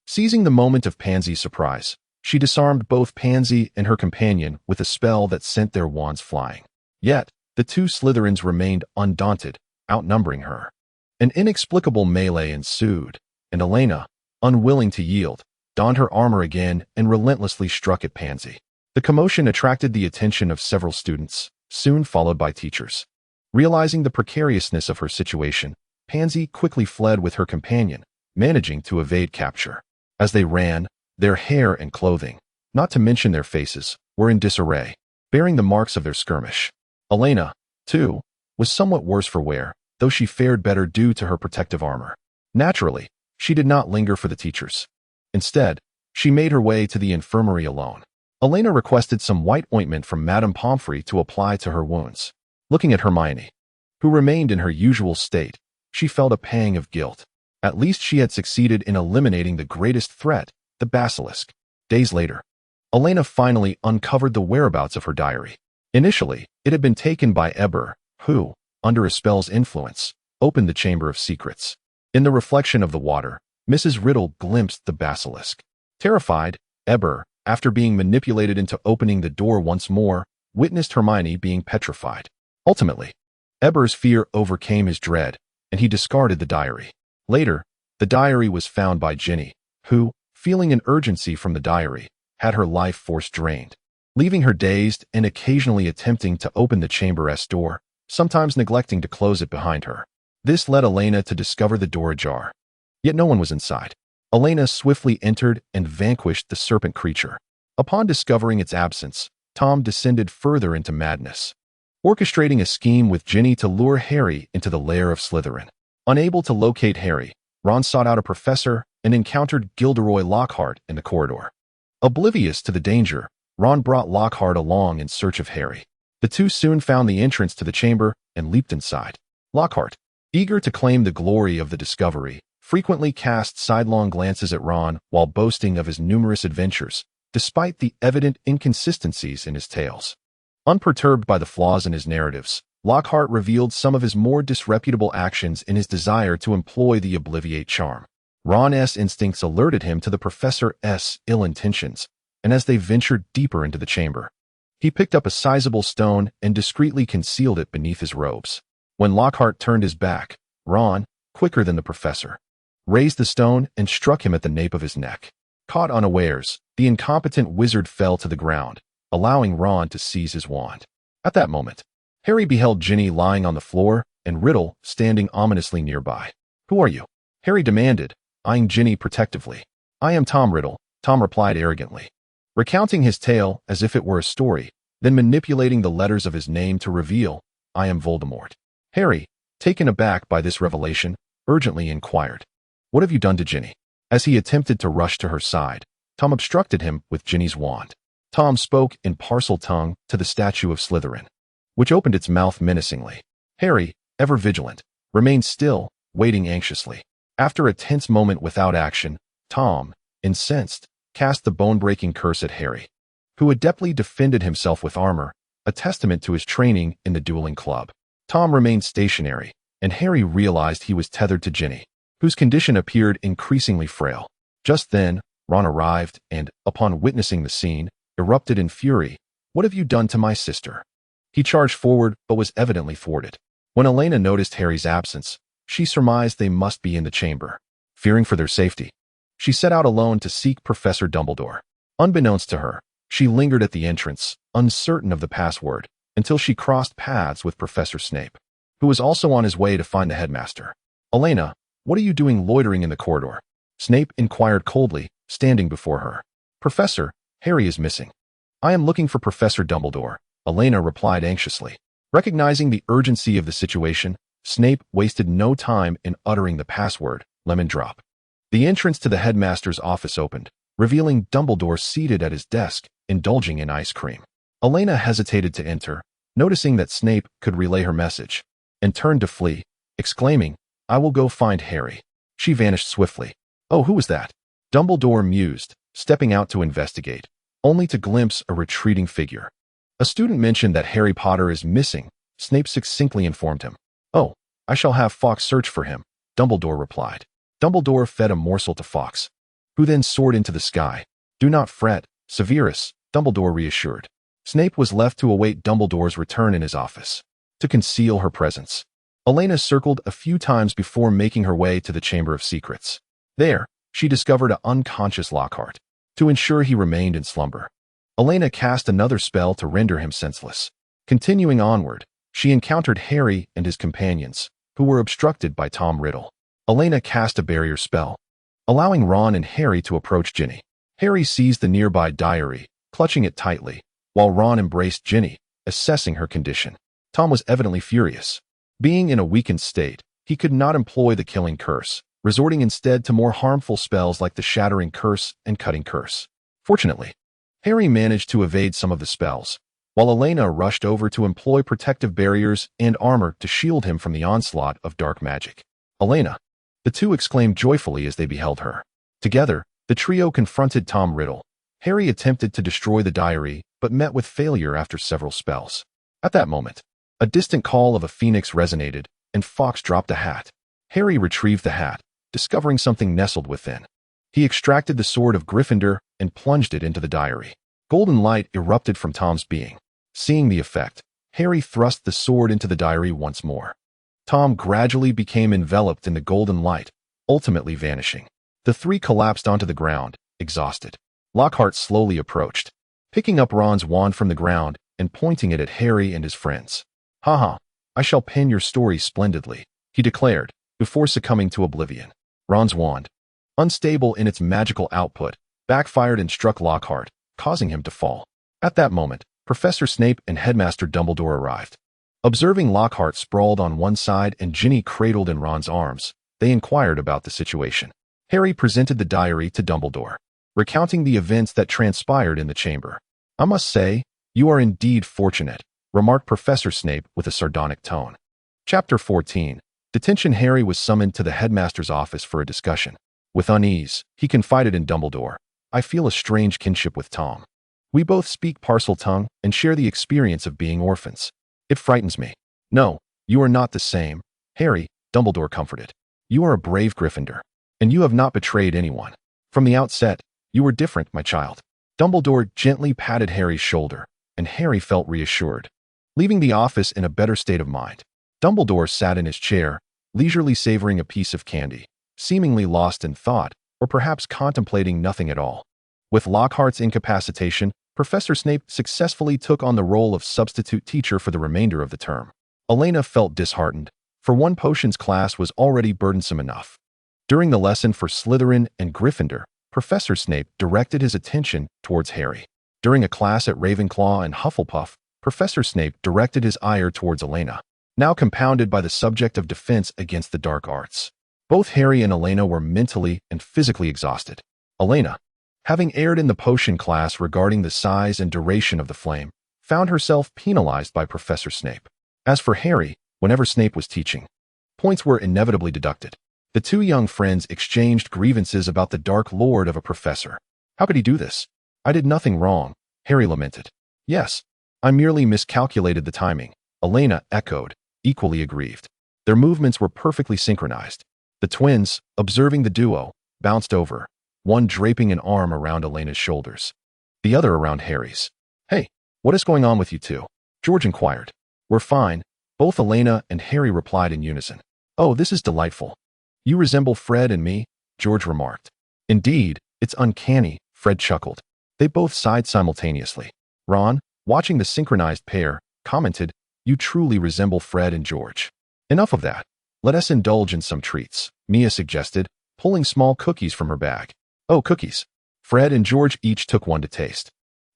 Seizing the moment of Pansy's surprise, she disarmed both Pansy and her companion with a spell that sent their wands flying. Yet, the two Slytherins remained undaunted, outnumbering her. An inexplicable melee ensued, and Elena, unwilling to yield, donned her armor again and relentlessly struck at Pansy. The commotion attracted the attention of several students, soon followed by teachers. Realizing the precariousness of her situation, Pansy quickly fled with her companion, managing to evade capture. As they ran, their hair and clothing, not to mention their faces, were in disarray, bearing the marks of their skirmish. Elena, too, was somewhat worse for wear, though she fared better due to her protective armor. Naturally, she did not linger for the teachers. Instead, she made her way to the infirmary alone. Elena requested some white ointment from Madame Pomfrey to apply to her wounds. Looking at Hermione, who remained in her usual state, she felt a pang of guilt. At least she had succeeded in eliminating the greatest threat, the basilisk. Days later, Elena finally uncovered the whereabouts of her diary. Initially, it had been taken by Eber, who, under a spell's influence, opened the Chamber of Secrets. In the reflection of the water, Mrs. Riddle glimpsed the basilisk. Terrified, Eber, after being manipulated into opening the door once more, witnessed Hermione being petrified. Ultimately, Eber's fear overcame his dread, and he discarded the diary. Later, the diary was found by Ginny, who, feeling an urgency from the diary, had her life force drained, leaving her dazed and occasionally attempting to open the chamber's door, sometimes neglecting to close it behind her. This led Elena to discover the door ajar. Yet no one was inside. Elena swiftly entered and vanquished the serpent creature. Upon discovering its absence, Tom descended further into madness, orchestrating a scheme with Ginny to lure Harry into the lair of Slytherin. Unable to locate Harry, Ron sought out a professor and encountered Gilderoy Lockhart in the corridor. Oblivious to the danger, Ron brought Lockhart along in search of Harry. The two soon found the entrance to the chamber and leaped inside. Lockhart, eager to claim the glory of the discovery, frequently cast sidelong glances at Ron while boasting of his numerous adventures, despite the evident inconsistencies in his tales. Unperturbed by the flaws in his narratives, Lockhart revealed some of his more disreputable actions in his desire to employ the Obliviate charm. Ron's instincts alerted him to the professor's ill intentions, and as they ventured deeper into the chamber, he picked up a sizable stone and discreetly concealed it beneath his robes. When Lockhart turned his back, Ron, quicker than the professor, raised the stone and struck him at the nape of his neck. Caught unawares, the incompetent wizard fell to the ground, allowing Ron to seize his wand. At that moment, Harry beheld Ginny lying on the floor and Riddle standing ominously nearby. "Who are you?" Harry demanded, eyeing Ginny protectively. "I am Tom Riddle," Tom replied arrogantly, recounting his tale as if it were a story, then manipulating the letters of his name to reveal, "I am Voldemort." Harry, taken aback by this revelation, urgently inquired, "What have you done to Ginny?" As he attempted to rush to her side, Tom obstructed him with Ginny's wand. Tom spoke in parcel tongue to the statue of Slytherin, which opened its mouth menacingly. Harry, ever vigilant, remained still, waiting anxiously. After a tense moment without action, Tom, incensed, cast the bone-breaking curse at Harry, who adeptly defended himself with armor, a testament to his training in the dueling club. Tom remained stationary, and Harry realized he was tethered to Ginny, whose condition appeared increasingly frail. Just then, Ron arrived and, upon witnessing the scene, erupted in fury. "What have you done to my sister?" He charged forward but was evidently thwarted. When Elena noticed Harry's absence, she surmised they must be in the chamber. Fearing for their safety, she set out alone to seek Professor Dumbledore. Unbeknownst to her, she lingered at the entrance, uncertain of the password, until she crossed paths with Professor Snape, who was also on his way to find the headmaster. "Elena, what are you doing loitering in the corridor?" Snape inquired coldly, standing before her. "Professor, Harry is missing." "I am looking for Professor Dumbledore," Elena replied anxiously. Recognizing the urgency of the situation, Snape wasted no time in uttering the password, Lemon drop. The entrance to the headmaster's office opened, revealing Dumbledore seated at his desk, indulging in ice cream. Elena hesitated to enter, noticing that Snape could relay her message, and turned to flee, exclaiming, "I will go find Harry." She vanished swiftly. "Oh, who was that?" Dumbledore mused, stepping out to investigate, only to glimpse a retreating figure. A student mentioned that Harry Potter is missing. Snape succinctly informed him. "Oh, I shall have Fawkes search for him," Dumbledore replied. Dumbledore fed a morsel to Fawkes, who then soared into the sky. "Do not fret, Severus," Dumbledore reassured. Snape was left to await Dumbledore's return in his office, to conceal her presence. Elena circled a few times before making her way to the Chamber of Secrets. There, she discovered an unconscious Lockhart. To ensure he remained in slumber, Elena cast another spell to render him senseless. Continuing onward, she encountered Harry and his companions, who were obstructed by Tom Riddle. Elena cast a barrier spell, allowing Ron and Harry to approach Ginny. Harry seized the nearby diary, clutching it tightly, while Ron embraced Ginny, assessing her condition. Tom was evidently furious. Being in a weakened state, he could not employ the killing curse, resorting instead to more harmful spells like the shattering curse and cutting curse. Fortunately, Harry managed to evade some of the spells, while Elena rushed over to employ protective barriers and armor to shield him from the onslaught of dark magic. "Elena!" The two exclaimed joyfully as they beheld her. Together, the trio confronted Tom Riddle. Harry attempted to destroy the diary, but met with failure after several spells. At that moment, a distant call of a phoenix resonated, and Fawkes dropped a hat. Harry retrieved the hat, discovering something nestled within. He extracted the sword of Gryffindor and plunged it into the diary. Golden light erupted from Tom's being. Seeing the effect, Harry thrust the sword into the diary once more. Tom gradually became enveloped in the golden light, ultimately vanishing. The three collapsed onto the ground, exhausted. Lockhart slowly approached, picking up Ron's wand from the ground and pointing it at Harry and his friends. "Haha, I shall pen your story splendidly," he declared, before succumbing to oblivion. Ron's wand, unstable in its magical output, backfired and struck Lockhart, causing him to fall. At that moment, Professor Snape and Headmaster Dumbledore arrived. Observing Lockhart sprawled on one side and Ginny cradled in Ron's arms, they inquired about the situation. Harry presented the diary to Dumbledore, recounting the events that transpired in the chamber. "I must say, you are indeed fortunate," remarked Professor Snape with a sardonic tone. Chapter 14. Detention. Harry was summoned to the headmaster's office for a discussion. With unease, he confided in Dumbledore, "I feel a strange kinship with Tom. We both speak Parseltongue and share the experience of being orphans. It frightens me." "No, you are not the same, Harry," Dumbledore comforted. "You are a brave Gryffindor, and you have not betrayed anyone. From the outset, you were different, my child." Dumbledore gently patted Harry's shoulder, and Harry felt reassured, leaving the office in a better state of mind. Dumbledore sat in his chair, leisurely savoring a piece of candy, seemingly lost in thought, or perhaps contemplating nothing at all. With Lockhart's incapacitation, Professor Snape successfully took on the role of substitute teacher for the remainder of the term. Elena felt disheartened, for one potions class was already burdensome enough. During the lesson for Slytherin and Gryffindor, Professor Snape directed his attention towards Harry. During a class at Ravenclaw and Hufflepuff, Professor Snape directed his ire towards Elena, now compounded by the subject of defense against the dark arts. Both Harry and Elena were mentally and physically exhausted. Elena, having erred in the potion class regarding the size and duration of the flame, found herself penalized by Professor Snape. As for Harry, whenever Snape was teaching, points were inevitably deducted. The two young friends exchanged grievances about the Dark Lord of a professor. "How could he do this? I did nothing wrong," Harry lamented. "Yes, I merely miscalculated the timing," Elena echoed, equally aggrieved. Their movements were perfectly synchronized. The twins, observing the duo, bounced over, one draping an arm around Elena's shoulders, the other around Harry's. "Hey, what is going on with you two?" George inquired. "We're fine," both Elena and Harry replied in unison. "Oh, this is delightful. You resemble Fred and me," George remarked. "Indeed, it's uncanny," Fred chuckled. They both sighed simultaneously. Ron, watching the synchronized pair, commented, "You truly resemble Fred and George." "Enough of that. Let us indulge in some treats," Mia suggested, pulling small cookies from her bag. "Oh, cookies." Fred and George each took one to taste.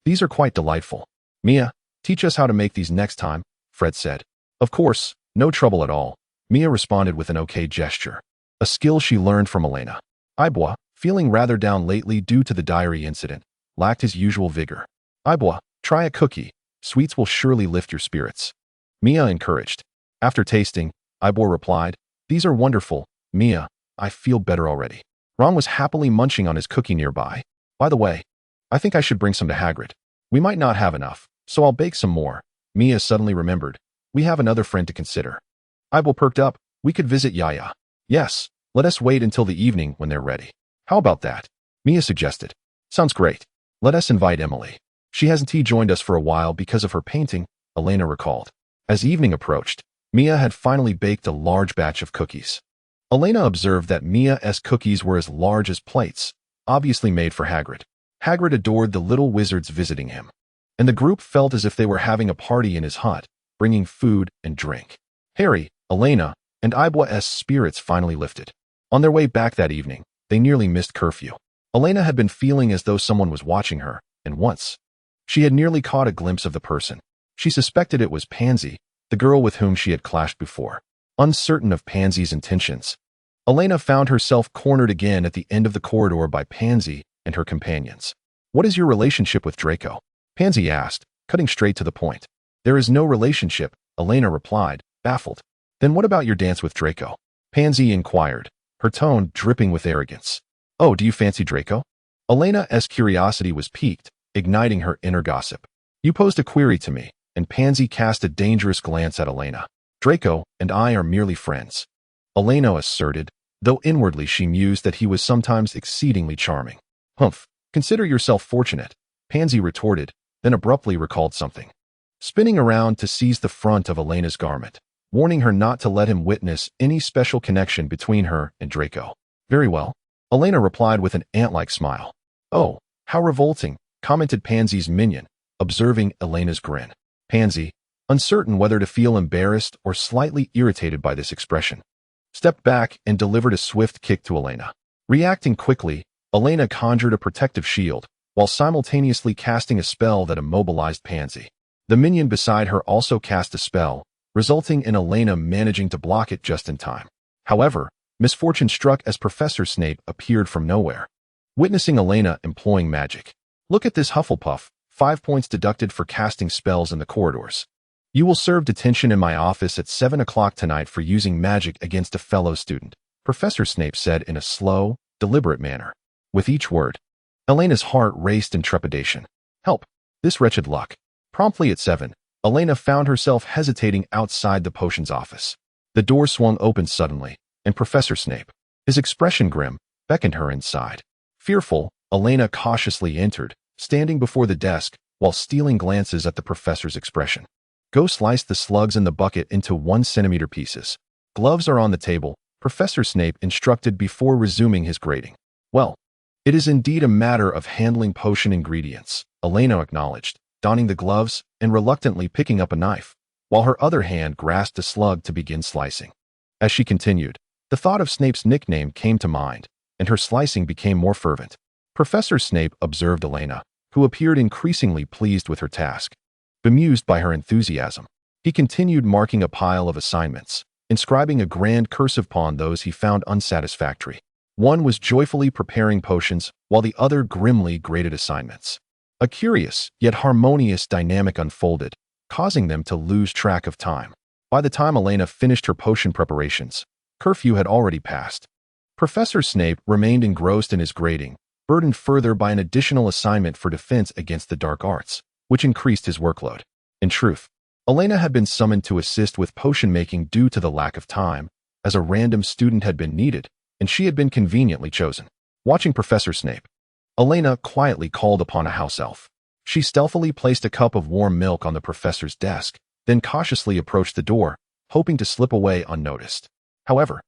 "These are quite delightful. Mia, teach us how to make these next time," Fred said. "Of course, no trouble at all," Mia responded with an okay gesture. a skill she learned from Elena. Ibwa, feeling rather down lately due to the diary incident, lacked his usual vigor. Ibwa, try a cookie. Sweets will surely lift your spirits. Mia encouraged. After tasting, Ibwa replied, "These are wonderful, Mia. I feel better already." Ron was happily munching on his cookie nearby. "By the way, I think I should bring some to Hagrid. We might not have enough, so I'll bake some more." Mia suddenly remembered. "We have another friend to consider." Ibwa perked up. "We could visit Yaya." "Yes, let us wait until the evening when they're ready." "How about that?" Mia suggested. "Sounds great. Let us invite Emily. She hasn't joined us for a while because of her painting," Elena recalled. As evening approached, Mia had finally baked a large batch of cookies. Elena observed that Mia's cookies were as large as plates, obviously made for Hagrid. Hagrid adored the little wizards visiting him, and the group felt as if they were having a party in his hut, bringing food and drink. Harry, Elena, and Ibwa's spirits finally lifted. On their way back that evening, they nearly missed curfew. Elena had been feeling as though someone was watching her, and once, she had nearly caught a glimpse of the person. She suspected it was Pansy, the girl with whom she had clashed before. Uncertain of Pansy's intentions, Elena found herself cornered again at the end of the corridor by Pansy and her companions. "What is your relationship with Draco?" Pansy asked, cutting straight to the point. "There is no relationship," Elena replied, baffled. "Then what about your dance with Draco?" Pansy inquired, her tone dripping with arrogance. "Oh, do you fancy Draco?" Elena's curiosity was piqued, igniting her inner gossip. "You posed a query to me," and Pansy cast a dangerous glance at Elena. "Draco and I are merely friends," Elena asserted, though inwardly she mused that he was sometimes exceedingly charming. "Humph, consider yourself fortunate," Pansy retorted, then abruptly recalled something. Spinning around to seize the front of Elena's garment, warning her not to let him witness any special connection between her and Draco. "Very well," Elena replied with an ant-like smile. "Oh, how revolting," commented Pansy's minion, observing Elena's grin. Pansy, uncertain whether to feel embarrassed or slightly irritated by this expression, stepped back and delivered a swift kick to Elena. Reacting quickly, Elena conjured a protective shield, while simultaneously casting a spell that immobilized Pansy. The minion beside her also cast a spell, resulting in Elena managing to block it just in time. However, misfortune struck as Professor Snape appeared from nowhere. Witnessing Elena employing magic. "Look at this Hufflepuff, 5 points deducted for casting spells in the corridors. You will serve detention in my office at 7 o'clock tonight for using magic against a fellow student," Professor Snape said in a slow, deliberate manner. With each word, Elena's heart raced in trepidation. "Help! This wretched luck." Promptly at 7, Elena found herself hesitating outside the potions office. The door swung open suddenly, and Professor Snape, his expression grim, beckoned her inside. Fearful, Elena cautiously entered, standing before the desk while stealing glances at the professor's expression. "Go slice the slugs in the bucket into 1 centimeter pieces. Gloves are on the table," Professor Snape instructed before resuming his grading. "Well, it is indeed a matter of handling potion ingredients," Elena acknowledged, donning the gloves and reluctantly picking up a knife, while her other hand grasped a slug to begin slicing. As she continued, the thought of Snape's nickname came to mind, and her slicing became more fervent. Professor Snape observed Elena, who appeared increasingly pleased with her task. Bemused by her enthusiasm, he continued marking a pile of assignments, inscribing a grand cursive upon those he found unsatisfactory. One was joyfully preparing potions, while the other grimly graded assignments. A curious, yet harmonious dynamic unfolded, causing them to lose track of time. By the time Elena finished her potion preparations, curfew had already passed. Professor Snape remained engrossed in his grading, burdened further by an additional assignment for defense against the dark arts, which increased his workload. In truth, Elena had been summoned to assist with potion making due to the lack of time, as a random student had been needed, and she had been conveniently chosen. Watching Professor Snape, Elena quietly called upon a house elf. She stealthily placed a cup of warm milk on the professor's desk, then cautiously approached the door, hoping to slip away unnoticed. However,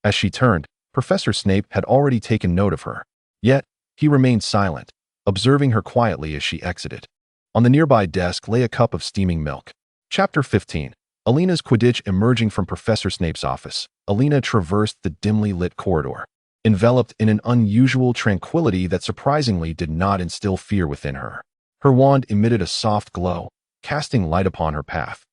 as she turned, Professor Snape had already taken note of her. Yet, he remained silent, observing her quietly as she exited. On the nearby desk lay a cup of steaming milk. Chapter 15. Elena's Quidditch. Emerging from Professor Snape's office, Elena traversed the dimly lit corridor, enveloped in an unusual tranquility that surprisingly did not instill fear within her. Her wand emitted a soft glow, casting light upon her path.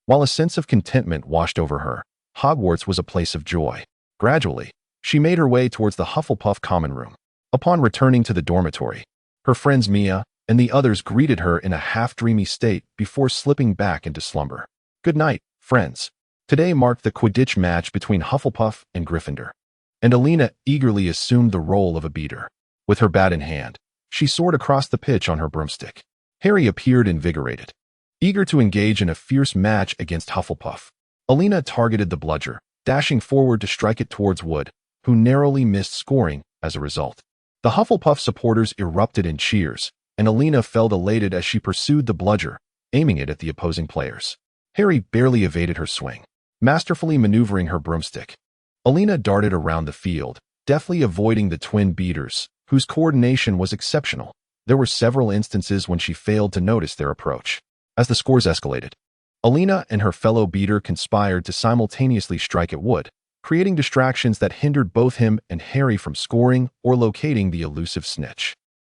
While a sense of contentment washed over her, Hogwarts was a place of joy. Gradually, She made her way towards the Hufflepuff common room. Upon returning to the dormitory, her friends Mia and the others greeted her in a half-dreamy state before slipping back into slumber. Good night, friends. Today marked the Quidditch match between Hufflepuff and Gryffindor, and Elena eagerly assumed the role of a beater. With her bat in hand, she soared across the pitch on her broomstick. Harry appeared invigorated, eager to engage in a fierce match against Hufflepuff. Elena targeted the bludger, dashing forward to strike it towards Wood, who narrowly missed scoring as a result. The Hufflepuff supporters erupted in cheers, and Elena felt elated as she pursued the bludger, aiming it at the opposing players. Harry barely evaded her swing, masterfully maneuvering her broomstick. Elena darted around the field, deftly avoiding the twin beaters, whose coordination was exceptional. There were several instances when she failed to notice their approach. As the scores escalated, Elena and her fellow beater conspired to simultaneously strike at Wood, creating distractions that hindered both him and Harry from scoring or locating the elusive snitch.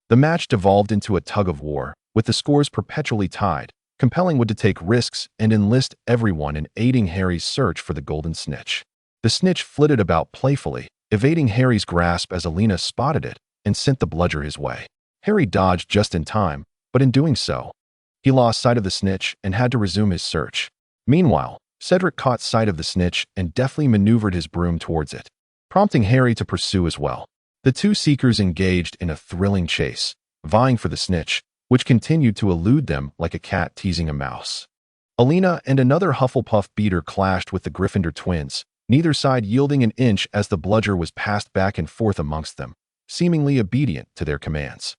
The match devolved into a tug-of-war, with the scores perpetually tied, compelling Wood to take risks and enlist everyone in aiding Harry's search for the golden snitch. The snitch flitted about playfully, evading Harry's grasp as Elena spotted it and sent the bludger his way. Harry dodged just in time, but in doing so, he lost sight of the snitch and had to resume his search. Meanwhile, Cedric caught sight of the snitch and deftly maneuvered his broom towards it, prompting Harry to pursue as well. The two seekers engaged in a thrilling chase, vying for the snitch, which continued to elude them like a cat teasing a mouse. Elena and another Hufflepuff beater clashed with the Gryffindor twins, neither side yielding an inch as the bludger was passed back and forth amongst them, seemingly obedient to their commands.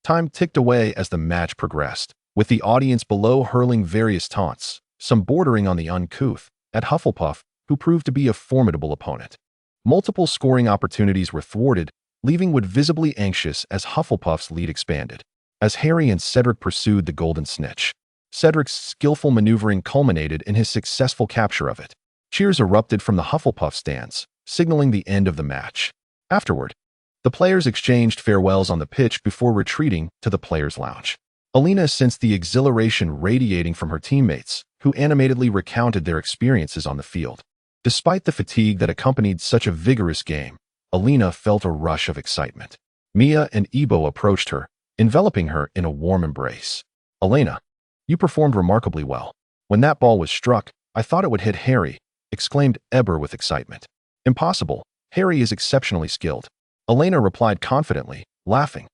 Time ticked away as the match progressed, with the audience below hurling various taunts, some bordering on the uncouth, at Hufflepuff, who proved to be a formidable opponent. Multiple scoring opportunities were thwarted, leaving Wood visibly anxious as Hufflepuff's lead expanded. As Harry and Cedric pursued the golden snitch, Cedric's skillful maneuvering culminated in his successful capture of it. Cheers erupted from the Hufflepuff stands, signaling the end of the match. Afterward, the players exchanged farewells on the pitch before retreating to the players' lounge. Elena sensed the exhilaration radiating from her teammates, who animatedly recounted their experiences on the field. Despite the fatigue that accompanied such a vigorous game, Elena felt a rush of excitement. Mia and Ebo approached her, enveloping her in a warm embrace. "Elena, you performed remarkably well. When that ball was struck, I thought it would hit Harry," exclaimed Eber with excitement. "Impossible. Harry is exceptionally skilled," Elena replied confidently, laughing.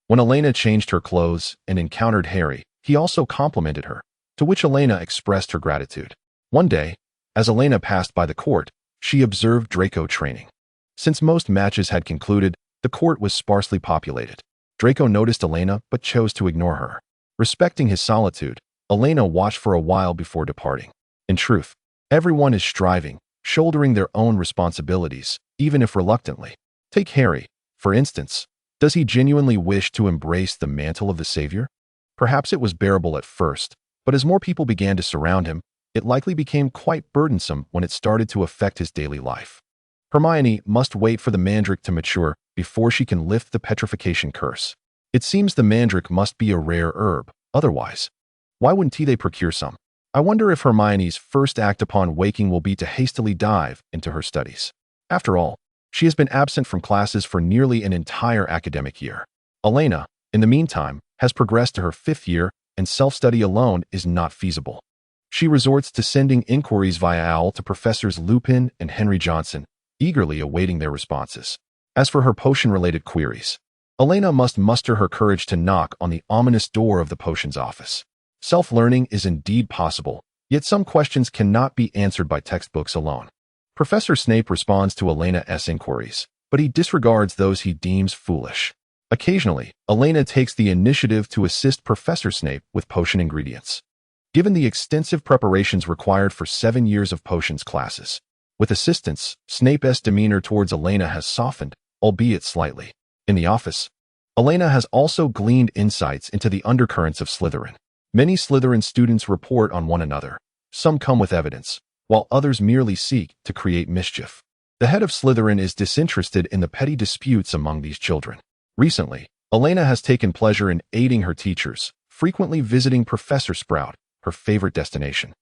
When Elena changed her clothes and encountered Harry, he also complimented her, to which Elena expressed her gratitude. One day, as Elena passed by the court, she observed Draco training. Since most matches had concluded, the court was sparsely populated. Draco noticed Elena but chose to ignore her. Respecting his solitude, Elena watched for a while before departing. In truth, everyone is striving, shouldering their own responsibilities, even if reluctantly. Take Harry, for instance. Does he genuinely wish to embrace the mantle of the savior? Perhaps it was bearable at first, but as more people began to surround him, it likely became quite burdensome when it started to affect his daily life. Hermione must wait for the mandrake to mature before she can lift the petrification curse. It seems the mandrake must be a rare herb, otherwise, why wouldn't they procure some? I wonder if Hermione's first act upon waking will be to hastily dive into her studies. After all, she has been absent from classes for nearly an entire academic year. Elena, in the meantime, has progressed to her 5th year, and self-study alone is not feasible. She resorts to sending inquiries via OWL to Professors Lupin and Henry Johnson, eagerly awaiting their responses. As for her potion-related queries, Elena must muster her courage to knock on the ominous door of the potions office. Self-learning is indeed possible, yet some questions cannot be answered by textbooks alone. Professor Snape responds to Elena's inquiries, but he disregards those he deems foolish. Occasionally, Elena takes the initiative to assist Professor Snape with potion ingredients. Given the extensive preparations required for 7 years of potions classes, with assistance, Snape's demeanor towards Elena has softened, albeit slightly. In the office, Elena has also gleaned insights into the undercurrents of Slytherin. Many Slytherin students report on one another. Some come with evidence, while others merely seek to create mischief. The head of Slytherin is disinterested in the petty disputes among these children. Recently, Elena has taken pleasure in aiding her teachers, frequently visiting Professor Sprout, her favorite destination,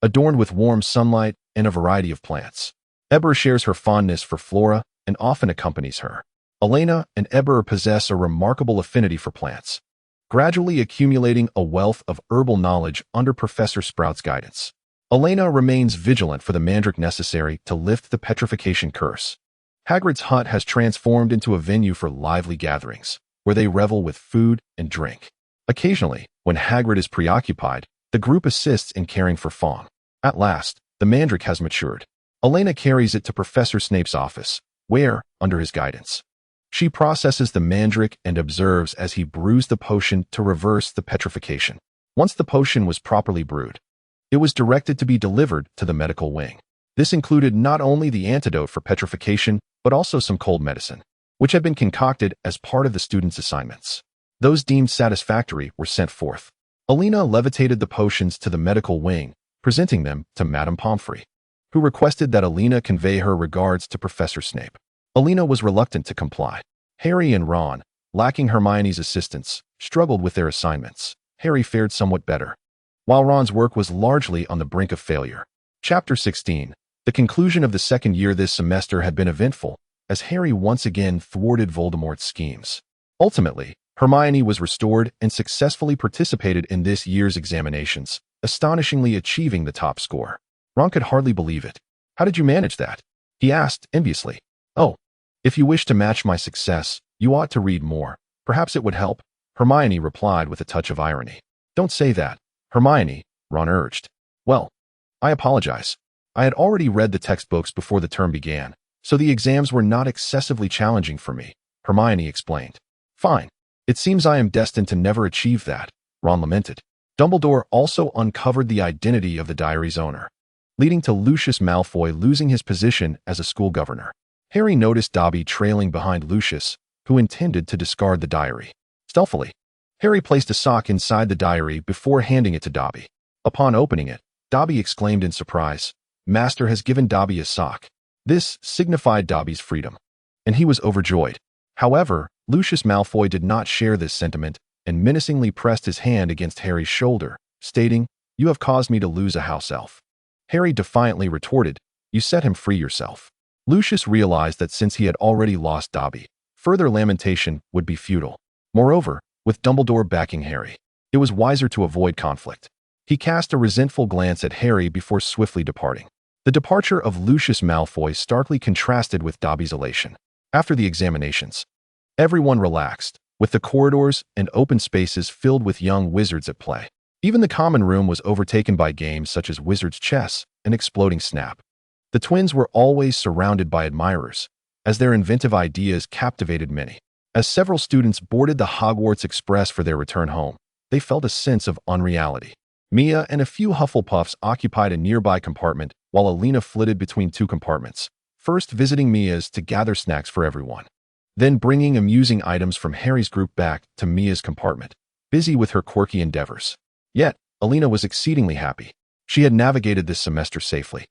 adorned with warm sunlight and a variety of plants. Eber shares her fondness for flora and often accompanies her. Elena and Eber possess a remarkable affinity for plants, gradually accumulating a wealth of herbal knowledge under Professor Sprout's guidance. Elena remains vigilant for the mandrake necessary to lift the petrification curse. Hagrid's hut has transformed into a venue for lively gatherings, where they revel with food and drink. Occasionally, when Hagrid is preoccupied, the group assists in caring for Fawn. At last, the mandrake has matured. Elena carries it to Professor Snape's office, where, under his guidance, she processes the mandrake and observes as he brews the potion to reverse the petrification. Once the potion was properly brewed, it was directed to be delivered to the medical wing. This included not only the antidote for petrification, but also some cold medicine, which had been concocted as part of the students' assignments. Those deemed satisfactory were sent forth. Elena levitated the potions to the medical wing, presenting them to Madame Pomfrey, who requested that Elena convey her regards to Professor Snape. Elena was reluctant to comply. Harry and Ron, lacking Hermione's assistance, struggled with their assignments. Harry fared somewhat better, while Ron's work was largely on the brink of failure. Chapter 16. The conclusion of the second year this semester had been eventful, as Harry once again thwarted Voldemort's schemes. Ultimately, Hermione was restored and successfully participated in this year's examinations, astonishingly achieving the top score. Ron could hardly believe it. "How did you manage that?" he asked enviously. "Oh, if you wish to match my success, you ought to read more. Perhaps it would help," Hermione replied with a touch of irony. "Don't say that, Hermione," Ron urged. "Well, I apologize. I had already read the textbooks before the term began, so the exams were not excessively challenging for me," Hermione explained. "Fine. It seems I am destined to never achieve that," Ron lamented. Dumbledore also uncovered the identity of the diary's owner, leading to Lucius Malfoy losing his position as a school governor. Harry noticed Dobby trailing behind Lucius, who intended to discard the diary. Stealthily, Harry placed a sock inside the diary before handing it to Dobby. Upon opening it, Dobby exclaimed in surprise, "Master has given Dobby a sock." This signified Dobby's freedom, and he was overjoyed. However, Lucius Malfoy did not share this sentiment and menacingly pressed his hand against Harry's shoulder, stating, "You have caused me to lose a house elf." Harry defiantly retorted, "You set him free yourself." Lucius realized that since he had already lost Dobby, further lamentation would be futile. Moreover, with Dumbledore backing Harry, it was wiser to avoid conflict. He cast a resentful glance at Harry before swiftly departing. The departure of Lucius Malfoy starkly contrasted with Dobby's elation. After the examinations, everyone relaxed, with the corridors and open spaces filled with young wizards at play. Even the common room was overtaken by games such as Wizard's Chess and Exploding Snap. The twins were always surrounded by admirers, as their inventive ideas captivated many. As several students boarded the Hogwarts Express for their return home, they felt a sense of unreality. Mia and a few Hufflepuffs occupied a nearby compartment, while Elena flitted between two compartments, first visiting Mia's to gather snacks for everyone, then bringing amusing items from Harry's group back to Mia's compartment, busy with her quirky endeavors. Yet, Elena was exceedingly happy. She had navigated this semester safely,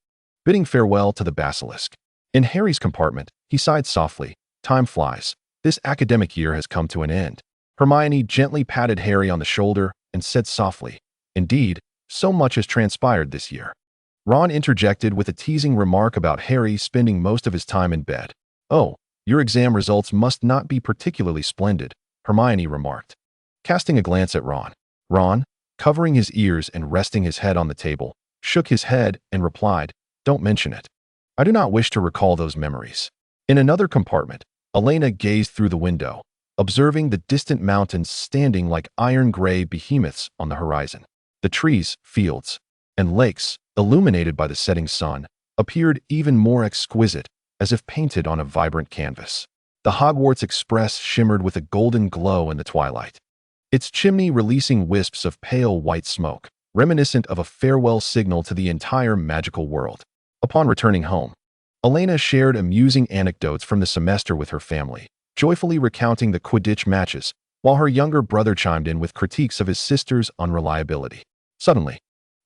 bidding farewell to the basilisk. In Harry's compartment, he sighed softly, "Time flies. This academic year has come to an end." Hermione gently patted Harry on the shoulder and said softly, "Indeed, so much has transpired this year." Ron interjected with a teasing remark about Harry spending most of his time in bed. "Oh, your exam results must not be particularly splendid," Hermione remarked, casting a glance at Ron. Ron, covering his ears and resting his head on the table, shook his head and replied, "Don't mention it. I do not wish to recall those memories." In another compartment, Elena gazed through the window, observing the distant mountains standing like iron-gray behemoths on the horizon. The trees, fields, and lakes, illuminated by the setting sun, appeared even more exquisite, as if painted on a vibrant canvas. The Hogwarts Express shimmered with a golden glow in the twilight, its chimney releasing wisps of pale white smoke, reminiscent of a farewell signal to the entire magical world. Upon returning home, Elena shared amusing anecdotes from the semester with her family, joyfully recounting the Quidditch matches, while her younger brother chimed in with critiques of his sister's unreliability. Suddenly,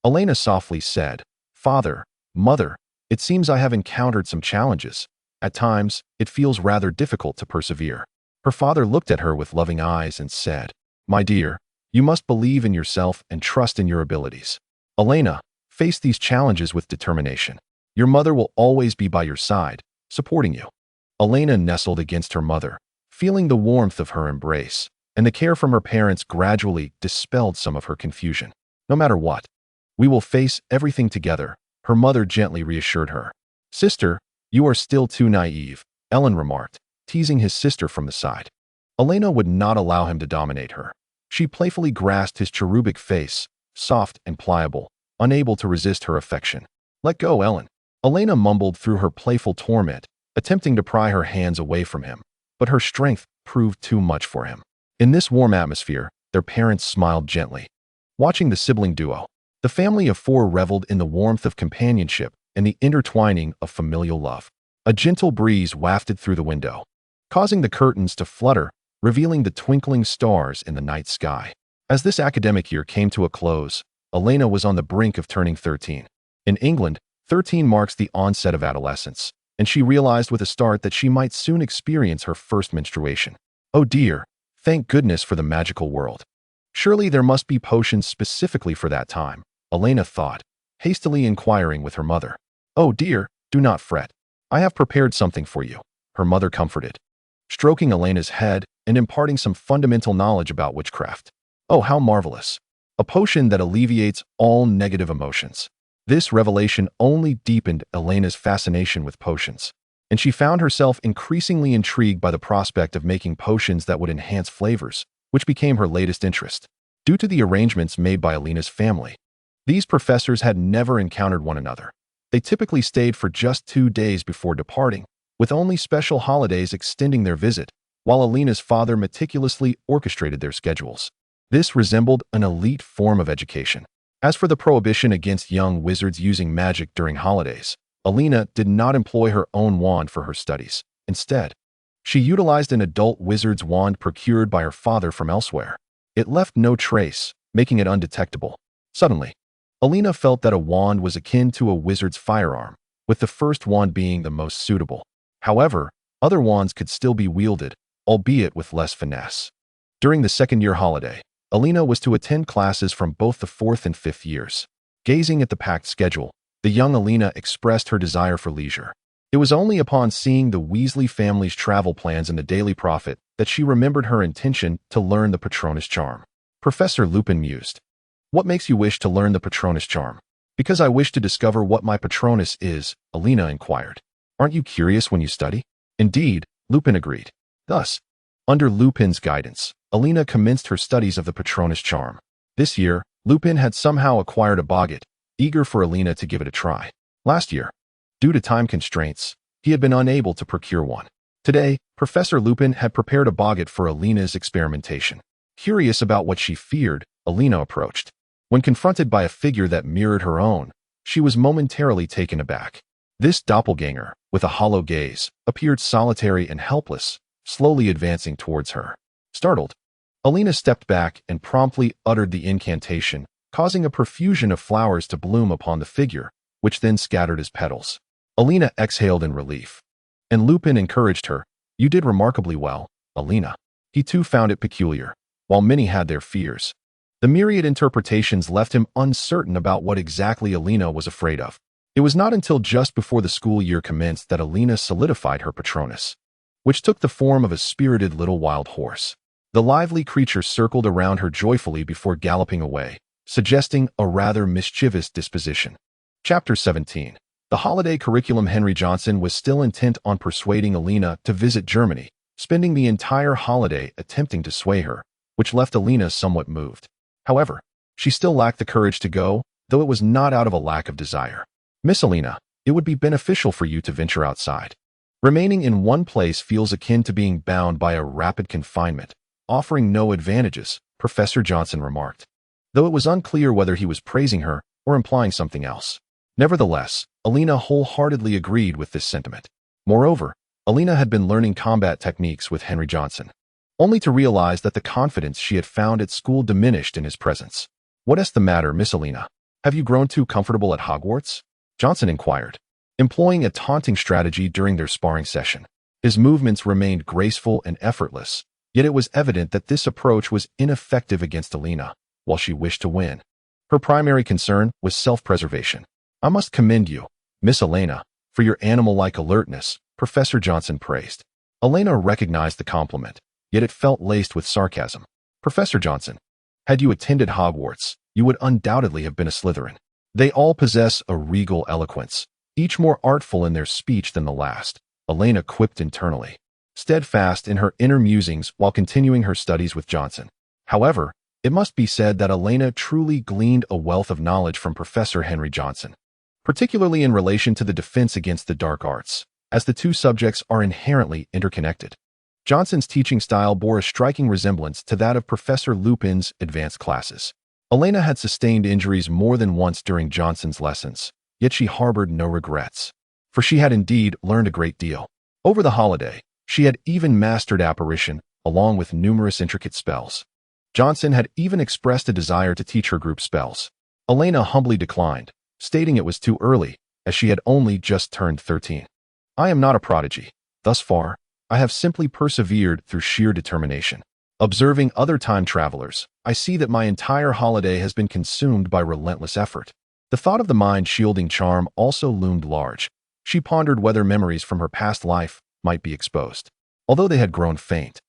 Elena softly said, "Father, Mother, it seems I have encountered some challenges. At times, it feels rather difficult to persevere." Her father looked at her with loving eyes and said, "My dear, you must believe in yourself and trust in your abilities. Elena, face these challenges with determination. Your mother will always be by your side, supporting you." Elena nestled against her mother, feeling the warmth of her embrace, and the care from her parents gradually dispelled some of her confusion. No matter what, we will face everything together, her mother gently reassured her. Sister, you are still too naive, Ellen remarked, teasing his sister from the side. Elena would not allow him to dominate her. She playfully grasped his cherubic face, soft and pliable, unable to resist her affection. Let go, Ellen. Elena mumbled through her playful torment, attempting to pry her hands away from him, but her strength proved too much for him. In this warm atmosphere, their parents smiled gently. Watching the sibling duo, the family of four reveled in the warmth of companionship and the intertwining of familial love. A gentle breeze wafted through the window, causing the curtains to flutter, revealing the twinkling stars in the night sky. As this academic year came to a close, Elena was on the brink of turning 13. In England, 13 marks the onset of adolescence, and she realized with a start that she might soon experience her first menstruation. Oh dear, thank goodness for the magical world. Surely there must be potions specifically for that time, Elena thought, hastily inquiring with her mother. Oh dear, do not fret. I have prepared something for you, her mother comforted, stroking Elena's head and imparting some fundamental knowledge about witchcraft. Oh, how marvelous. A potion that alleviates all negative emotions. This revelation only deepened Elena's fascination with potions, and she found herself increasingly intrigued by the prospect of making potions that would enhance flavors, which became her latest interest. Due to the arrangements made by Elena's family, these professors had never encountered one another. They typically stayed for just 2 days before departing, with only special holidays extending their visit, while Elena's father meticulously orchestrated their schedules. This resembled an elite form of education. As for the prohibition against young wizards using magic during holidays, Elena did not employ her own wand for her studies. Instead, she utilized an adult wizard's wand procured by her father from elsewhere. It left no trace, making it undetectable. Suddenly, Elena felt that a wand was akin to a wizard's firearm, with the first wand being the most suitable. However, other wands could still be wielded, albeit with less finesse. During the second-year holiday, Elena was to attend classes from both the 4th and 5th years. Gazing at the packed schedule, the young Elena expressed her desire for leisure. It was only upon seeing the Weasley family's travel plans in the Daily Prophet that she remembered her intention to learn the Patronus charm. Professor Lupin mused. What makes you wish to learn the Patronus charm? Because I wish to discover what my Patronus is, Elena inquired. Aren't you curious when you study? Indeed, Lupin agreed. Thus, under Lupin's guidance, Elena commenced her studies of the Patronus charm. This year, Lupin had somehow acquired a boggart, eager for Elena to give it a try. Last year, due to time constraints, he had been unable to procure one. Today, Professor Lupin had prepared a boggart for Elena's experimentation. Curious about what she feared, Elena approached. When confronted by a figure that mirrored her own, she was momentarily taken aback. This doppelganger, with a hollow gaze, appeared solitary and helpless, slowly advancing towards her. Startled, Elena stepped back and promptly uttered the incantation, causing a profusion of flowers to bloom upon the figure, which then scattered as petals. Elena exhaled in relief, and Lupin encouraged her. You did remarkably well, Elena. He too found it peculiar, while many had their fears. The myriad interpretations left him uncertain about what exactly Elena was afraid of. It was not until just before the school year commenced that Elena solidified her Patronus, which took the form of a spirited little wild horse. The lively creature circled around her joyfully before galloping away, suggesting a rather mischievous disposition. Chapter 17. The holiday curriculum. Henry Johnson was still intent on persuading Elena to visit Germany, spending the entire holiday attempting to sway her, which left Elena somewhat moved. However, she still lacked the courage to go, though it was not out of a lack of desire. Miss Elena, it would be beneficial for you to venture outside. Remaining in one place feels akin to being bound by a rapid confinement, offering no advantages, Professor Johnson remarked, though it was unclear whether he was praising her or implying something else. Nevertheless, Elena wholeheartedly agreed with this sentiment. Moreover, Elena had been learning combat techniques with Henry Johnson, only to realize that the confidence she had found at school diminished in his presence. What is the matter, Miss Elena? Have you grown too comfortable at Hogwarts? Johnson inquired, employing a taunting strategy during their sparring session. His movements remained graceful and effortless, yet it was evident that this approach was ineffective against Elena, while she wished to win. Her primary concern was self-preservation. I must commend you, Miss Elena, for your animal-like alertness, Professor Johnson praised. Elena recognized the compliment, yet it felt laced with sarcasm. Professor Johnson, had you attended Hogwarts, you would undoubtedly have been a Slytherin. They all possess a regal eloquence, each more artful in their speech than the last, Elena quipped internally, steadfast in her inner musings while continuing her studies with Johnson. However, it must be said that Elena truly gleaned a wealth of knowledge from Professor Henry Johnson, particularly in relation to the defense against the dark arts, as the two subjects are inherently interconnected. Johnson's teaching style bore a striking resemblance to that of Professor Lupin's advanced classes. Elena had sustained injuries more than once during Johnson's lessons, yet she harbored no regrets, for she had indeed learned a great deal. Over the holiday, she had even mastered apparition, along with numerous intricate spells. Johnson had even expressed a desire to teach her group spells. Elena humbly declined, stating it was too early, as she had only just turned 13. I am not a prodigy. Thus far, I have simply persevered through sheer determination. Observing other time travelers, I see that my entire holiday has been consumed by relentless effort. The thought of the mind-shielding charm also loomed large. She pondered whether memories from her past life might be exposed. Although they had grown faint,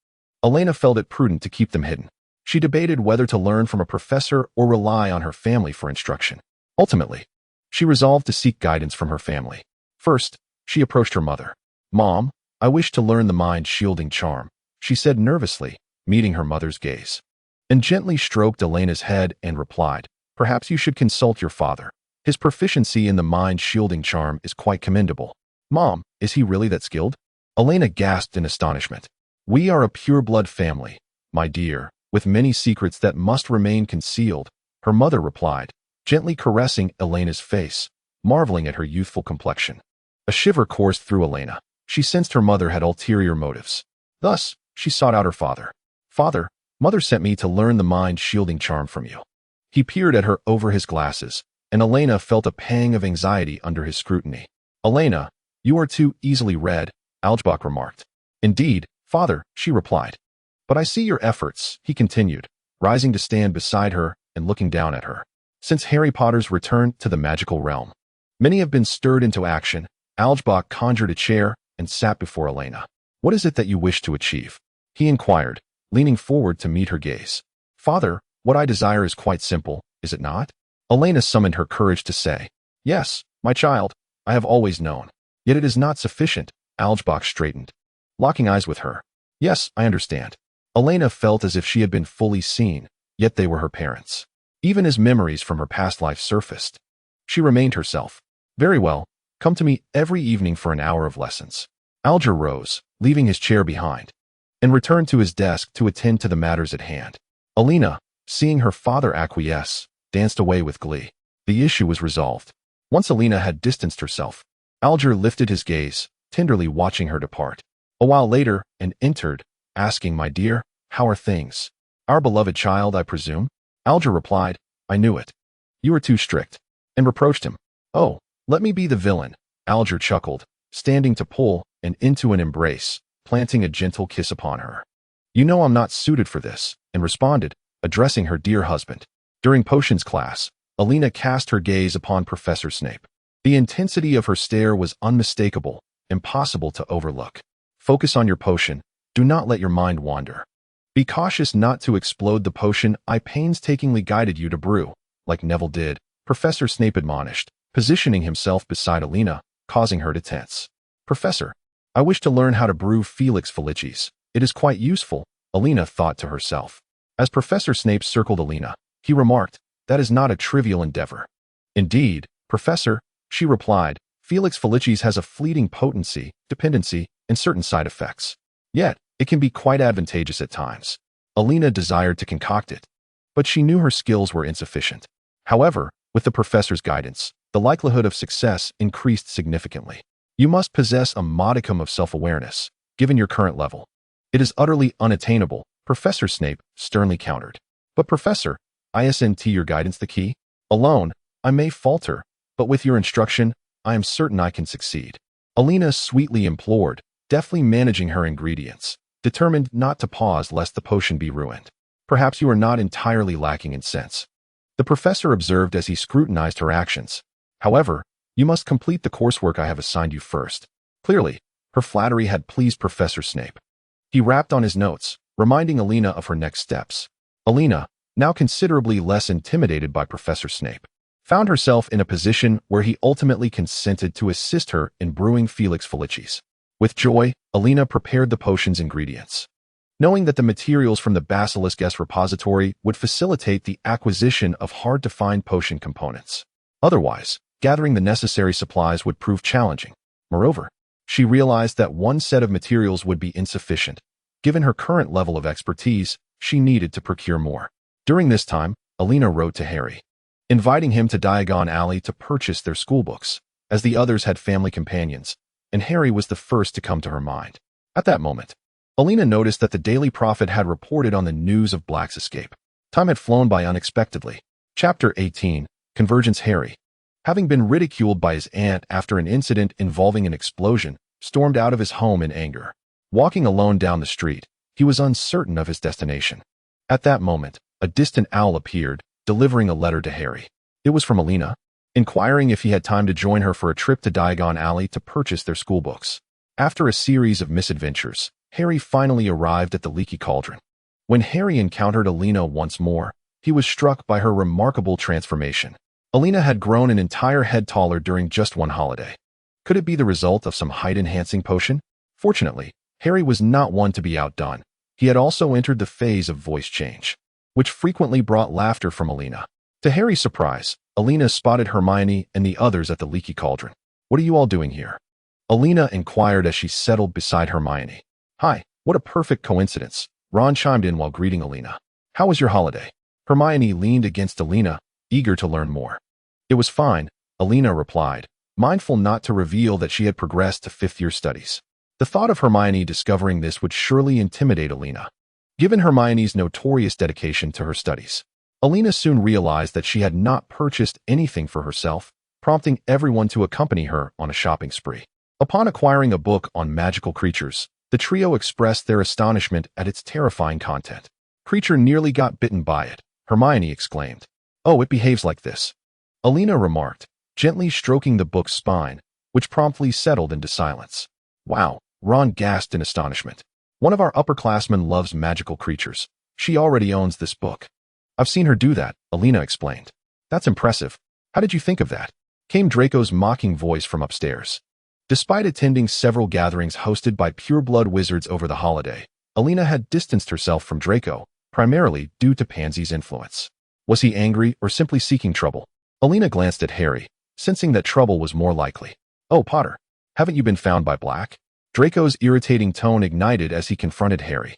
Elena felt it prudent to keep them hidden. She debated whether to learn from a professor or rely on her family for instruction. Ultimately, she resolved to seek guidance from her family. First, she approached her mother. "Mom, I wish to learn the mind-shielding charm," she said nervously, meeting her mother's gaze, and gently stroked Elena's head and replied, "Perhaps you should consult your father. His proficiency in the mind-shielding charm is quite commendable." "Mom, is he really that skilled?" Elena gasped in astonishment. "We are a pure-blood family, my dear, with many secrets that must remain concealed," her mother replied, gently caressing Elena's face, marveling at her youthful complexion. A shiver coursed through Elena. She sensed her mother had ulterior motives. Thus, she sought out her father. "Father, Mother sent me to learn the mind-shielding charm from you." He peered at her over his glasses, and Elena felt a pang of anxiety under his scrutiny. "Elena, you are too easily read," Algebach remarked. "Indeed, father," she replied. "But I see your efforts," he continued, rising to stand beside her and looking down at her. "Since Harry Potter's return to the magical realm, many have been stirred into action." Algebach conjured a chair and sat before Elena. "What is it that you wish to achieve?" he inquired, leaning forward to meet her gaze. "Father, what I desire is quite simple, is it not?" Elena summoned her courage to say, "Yes, my child, I have always known. Yet it is not sufficient." Algebach straightened, locking eyes with her. "Yes, I understand." Elena felt as if she had been fully seen, yet they were her parents. Even as memories from her past life surfaced, she remained herself. "Very well, come to me every evening for an hour of lessons." Alger rose, leaving his chair behind, and returned to his desk to attend to the matters at hand. Elena, seeing her father acquiesce, danced away with glee. The issue was resolved. Once Elena had distanced herself, Alger lifted his gaze, tenderly watching her depart. A while later, and entered, asking, "My dear, how are things?" "Our beloved child, I presume?" Alger replied, "I knew it. You are too strict," and reproached him. "Oh, let me be the villain," Alger chuckled, standing to pull and into an embrace, planting a gentle kiss upon her. "You know I'm not suited for this," and responded, addressing her dear husband. During potions class, Elena cast her gaze upon Professor Snape. The intensity of her stare was unmistakable, impossible to overlook. "Focus on your potion. Do not let your mind wander. Be cautious not to explode the potion I painstakingly guided you to brew, like Neville did," Professor Snape admonished, positioning himself beside Elena, causing her to tense. "Professor, I wish to learn how to brew Felix Felicis. It is quite useful," Elena thought to herself. As Professor Snape circled Elena, he remarked, "That is not a trivial endeavor." "Indeed, Professor," she replied, "Felix Felicis has a fleeting potency, dependency, and certain side effects. Yet, it can be quite advantageous at times." Elena desired to concoct it, but she knew her skills were insufficient. However, with the professor's guidance, the likelihood of success increased significantly. "You must possess a modicum of self-awareness, given your current level." "It is utterly unattainable," Professor Snape sternly countered. "But Professor, isn't your guidance the key? Alone, I may falter, but with your instruction, I am certain I can succeed." Elena sweetly implored, deftly managing her ingredients, determined not to pause lest the potion be ruined. "Perhaps you are not entirely lacking in sense," the professor observed as he scrutinized her actions. "However, you must complete the coursework I have assigned you first." Clearly, Her flattery had pleased Professor Snape. He rapped on his notes, reminding Elena of her next steps. Elena, now considerably less intimidated by Professor Snape, found herself in a position where he ultimately consented to assist her in brewing Felix Felicis. With joy, Elena prepared the potion's ingredients, knowing that the materials from the Basilisk repository would facilitate the acquisition of hard-to-find potion components. Otherwise, gathering the necessary supplies would prove challenging. Moreover, she realized that one set of materials would be insufficient. Given her current level of expertise, she needed to procure more. During this time, Elena wrote to Harry, inviting him to Diagon Alley to purchase their schoolbooks, as the others had family companions, and Harry was the first to come to her mind. At that moment, Elena noticed that the Daily Prophet had reported on the news of Black's escape. Time had flown by unexpectedly. Chapter 18, Convergence. Harry, having been ridiculed by his aunt after an incident involving an explosion, stormed out of his home in anger. Walking alone down the street, he was uncertain of his destination. At that moment, a distant owl appeared, delivering a letter to Harry. It was from Elena, inquiring if he had time to join her for a trip to Diagon Alley to purchase their schoolbooks. After a series of misadventures, Harry finally arrived at the Leaky Cauldron. When Harry encountered Elena once more, he was struck by her remarkable transformation. Elena had grown an entire head taller during just one holiday. Could it be the result of some height-enhancing potion? Fortunately, Harry was not one to be outdone. He had also entered the phase of voice change, which frequently brought laughter from Elena. To Harry's surprise, Elena spotted Hermione and the others at the Leaky Cauldron. "What are you all doing here?" Elena inquired as she settled beside Hermione. "Hi, what a perfect coincidence," Ron chimed in while greeting Elena. "How was your holiday?" Hermione leaned against Elena, eager to learn more. "It was fine," Elena replied, mindful not to reveal that she had progressed to fifth-year studies. The thought of Hermione discovering this would surely intimidate Elena. Given Hermione's notorious dedication to her studies, Elena soon realized that she had not purchased anything for herself, prompting everyone to accompany her on a shopping spree. Upon acquiring a book on magical creatures, the trio expressed their astonishment at its terrifying content. "Creature nearly got bitten by it," Hermione exclaimed. "Oh, it behaves like this," Elena remarked, gently stroking the book's spine, which promptly settled into silence. "Wow," Ron gasped in astonishment. "One of our upperclassmen loves magical creatures. She already owns this book." "I've seen her do that," Elena explained. "That's impressive. How did you think of that?" came Draco's mocking voice from upstairs. Despite attending several gatherings hosted by pureblood wizards over the holiday, Elena had distanced herself from Draco, primarily due to Pansy's influence. Was he angry or simply seeking trouble? Elena glanced at Harry, sensing that trouble was more likely. "Oh, Potter, haven't you been found by Black?" Draco's irritating tone ignited as he confronted Harry.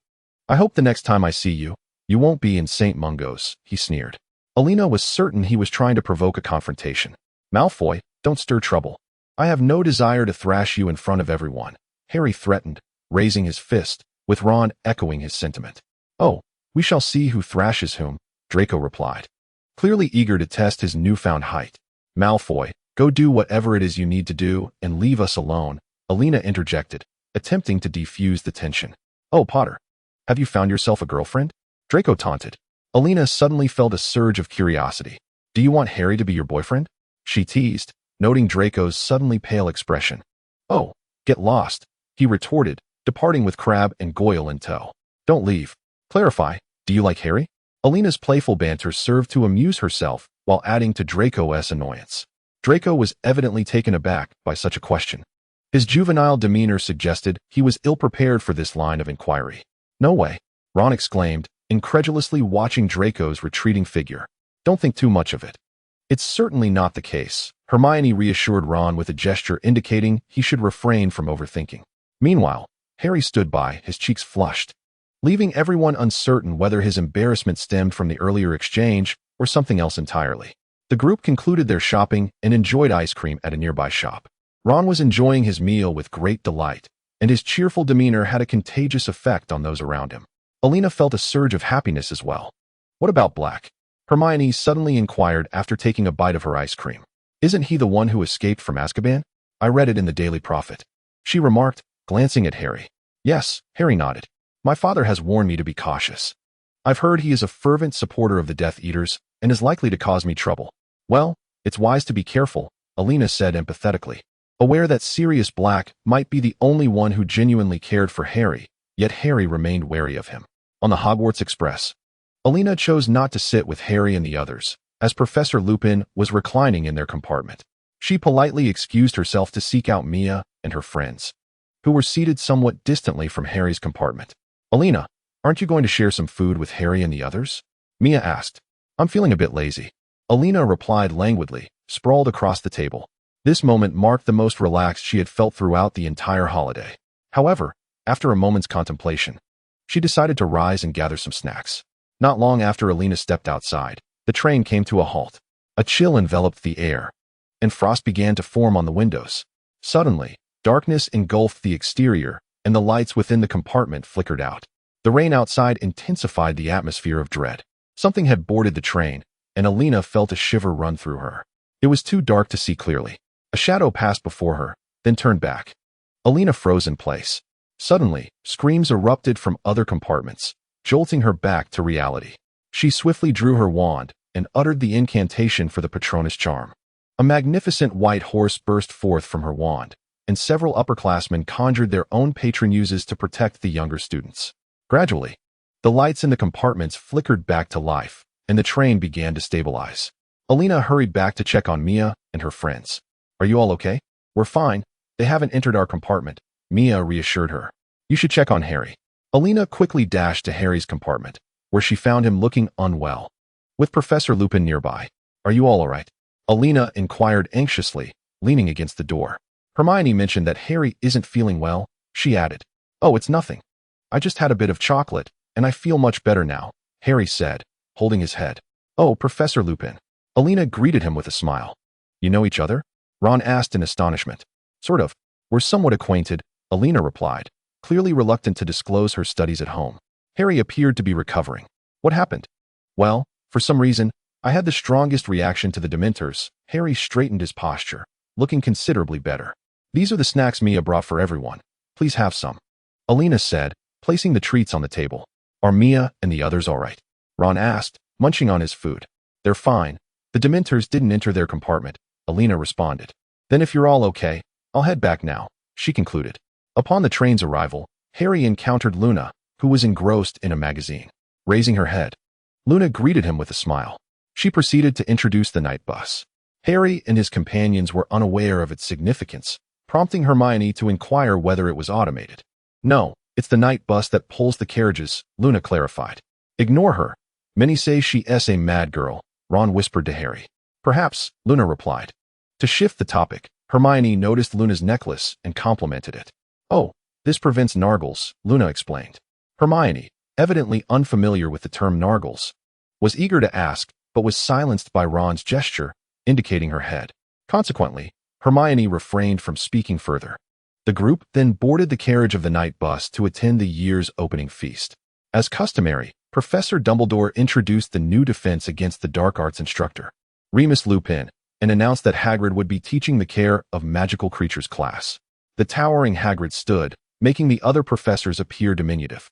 "I hope the next time I see you, you won't be in St. Mungo's," he sneered. Elena was certain he was trying to provoke a confrontation. "Malfoy, don't stir trouble. I have no desire to thrash you in front of everyone," Harry threatened, raising his fist, with Ron echoing his sentiment. "Oh, we shall see who thrashes whom," Draco replied, clearly eager to test his newfound height. "Malfoy, go do whatever it is you need to do and leave us alone," Elena interjected, attempting to defuse the tension. "Oh, Potter, have you found yourself a girlfriend?" Draco taunted. Elena suddenly felt a surge of curiosity. "Do you want Harry to be your boyfriend?" she teased, noting Draco's suddenly pale expression. "Oh, get lost," he retorted, departing with Crabbe and Goyle in tow. "Don't leave. Clarify, do you like Harry?" Elena's playful banter served to amuse herself while adding to Draco's annoyance. Draco was evidently taken aback by such a question. His juvenile demeanor suggested he was ill-prepared for this line of inquiry. "No way," Ron exclaimed, incredulously watching Draco's retreating figure. "Don't think too much of it." "It's certainly not the case," Hermione reassured Ron with a gesture indicating he should refrain from overthinking. Meanwhile, Harry stood by, his cheeks flushed, leaving everyone uncertain whether his embarrassment stemmed from the earlier exchange or something else entirely. The group concluded their shopping and enjoyed ice cream at a nearby shop. Ron was enjoying his meal with great delight, and his cheerful demeanor had a contagious effect on those around him. Elena felt a surge of happiness as well. "What about Black?" Hermione suddenly inquired after taking a bite of her ice cream. "Isn't he the one who escaped from Azkaban? I read it in the Daily Prophet," she remarked, glancing at Harry. "Yes," Harry nodded. "My father has warned me to be cautious. I've heard he is a fervent supporter of the Death Eaters and is likely to cause me trouble." "Well, it's wise to be careful," Elena said empathetically. Aware that Sirius Black might be the only one who genuinely cared for Harry, yet Harry remained wary of him. On the Hogwarts Express, Elena chose not to sit with Harry and the others, as Professor Lupin was reclining in their compartment. She politely excused herself to seek out Mia and her friends, who were seated somewhat distantly from Harry's compartment. "Elena, aren't you going to share some food with Harry and the others?" Mia asked. "I'm feeling a bit lazy." Elena replied languidly, sprawled across the table. This moment marked the most relaxed she had felt throughout the entire holiday. However, after a moment's contemplation, she decided to rise and gather some snacks. Not long after Elena stepped outside, the train came to a halt. A chill enveloped the air, and frost began to form on the windows. Suddenly, darkness engulfed the exterior, and the lights within the compartment flickered out. The rain outside intensified the atmosphere of dread. Something had boarded the train, and Elena felt a shiver run through her. It was too dark to see clearly. A shadow passed before her, then turned back. Elena froze in place. Suddenly, screams erupted from other compartments, jolting her back to reality. She swiftly drew her wand and uttered the incantation for the Patronus charm. A magnificent white horse burst forth from her wand, and several upperclassmen conjured their own patron uses to protect the younger students. Gradually, the lights in the compartments flickered back to life, and the train began to stabilize. Elena hurried back to check on Mia and her friends. "Are you all okay?" "We're fine. They haven't entered our compartment," Mia reassured her. "You should check on Harry." Elena quickly dashed to Harry's compartment, where she found him looking unwell, with Professor Lupin nearby. "Are you all right?" Elena inquired anxiously, leaning against the door. Hermione mentioned that Harry isn't feeling well. She added, "Oh, it's nothing. I just had a bit of chocolate, and I feel much better now," Harry said, holding his head. "Oh, Professor Lupin." Elena greeted him with a smile. "You know each other?" Ron asked in astonishment. "Sort of. We're somewhat acquainted," Elena replied, clearly reluctant to disclose her studies at home. Harry appeared to be recovering. "What happened?" "Well, for some reason, I had the strongest reaction to the Dementors." Harry straightened his posture, looking considerably better. "These are the snacks Mia brought for everyone. Please have some," Elena said, placing the treats on the table. "Are Mia and the others all right?" Ron asked, munching on his food. "They're fine. The Dementors didn't enter their compartment," Elena responded. "Then if you're all okay, I'll head back now," she concluded. Upon the train's arrival, Harry encountered Luna, who was engrossed in a magazine. Raising her head, Luna greeted him with a smile. She proceeded to introduce the night bus. Harry and his companions were unaware of its significance, prompting Hermione to inquire whether it was automated. "No, it's the night bus that pulls the carriages," Luna clarified. "Ignore her. Many say she's a mad girl," Ron whispered to Harry. "Perhaps," Luna replied. To shift the topic, Hermione noticed Luna's necklace and complimented it. "Oh, this prevents nargles," Luna explained. Hermione, evidently unfamiliar with the term nargles, was eager to ask, but was silenced by Ron's gesture, indicating her head. Consequently, Hermione refrained from speaking further. The group then boarded the carriage of the night bus to attend the year's opening feast. As customary, Professor Dumbledore introduced the new defense against the dark arts instructor, Remus Lupin, and announced that Hagrid would be teaching the care of magical creatures class. The towering Hagrid stood, making the other professors appear diminutive.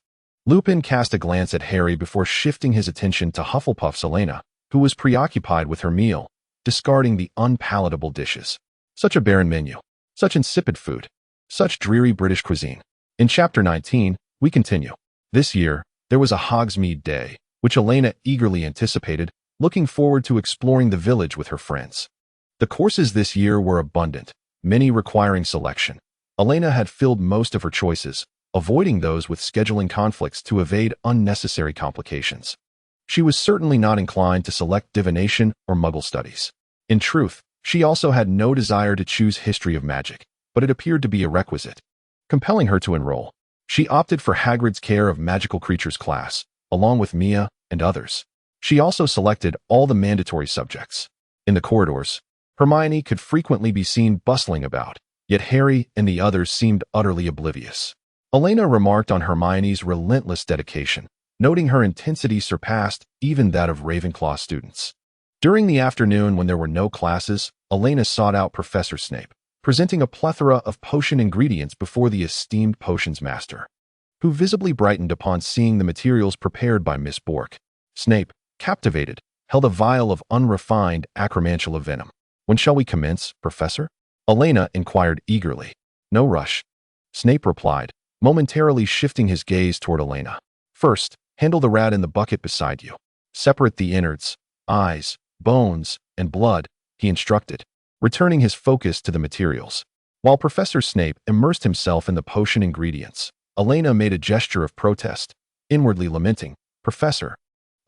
Lupin cast a glance at Harry before shifting his attention to Hufflepuff's Elena, who was preoccupied with her meal, discarding the unpalatable dishes. Such a barren menu. Such insipid food. Such dreary British cuisine. In Chapter 19, we continue. This year, there was a Hogsmeade Day, which Elena eagerly anticipated, looking forward to exploring the village with her friends. The courses this year were abundant, many requiring selection. Elena had filled most of her choices, avoiding those with scheduling conflicts to evade unnecessary complications. She was certainly not inclined to select divination or Muggle studies. In truth, she also had no desire to choose history of magic, but it appeared to be a requisite, compelling her to enroll. She opted for Hagrid's care of magical creatures class, along with Mia and others. She also selected all the mandatory subjects. In the corridors, Hermione could frequently be seen bustling about, yet Harry and the others seemed utterly oblivious. Elena remarked on Hermione's relentless dedication, noting her intensity surpassed even that of Ravenclaw students. During the afternoon when there were no classes, Elena sought out Professor Snape, presenting a plethora of potion ingredients before the esteemed potions master, who visibly brightened upon seeing the materials prepared by Miss Bork. Snape, captivated, held a vial of unrefined acromantula venom. "When shall we commence, Professor?" Elena inquired eagerly. No rush. Snape replied, momentarily shifting his gaze toward Elena. First, handle the rat in the bucket beside you. Separate the innards, eyes, bones, and blood, he instructed, returning his focus to the materials. While Professor Snape immersed himself in the potion ingredients, Elena made a gesture of protest, inwardly lamenting, "Professor,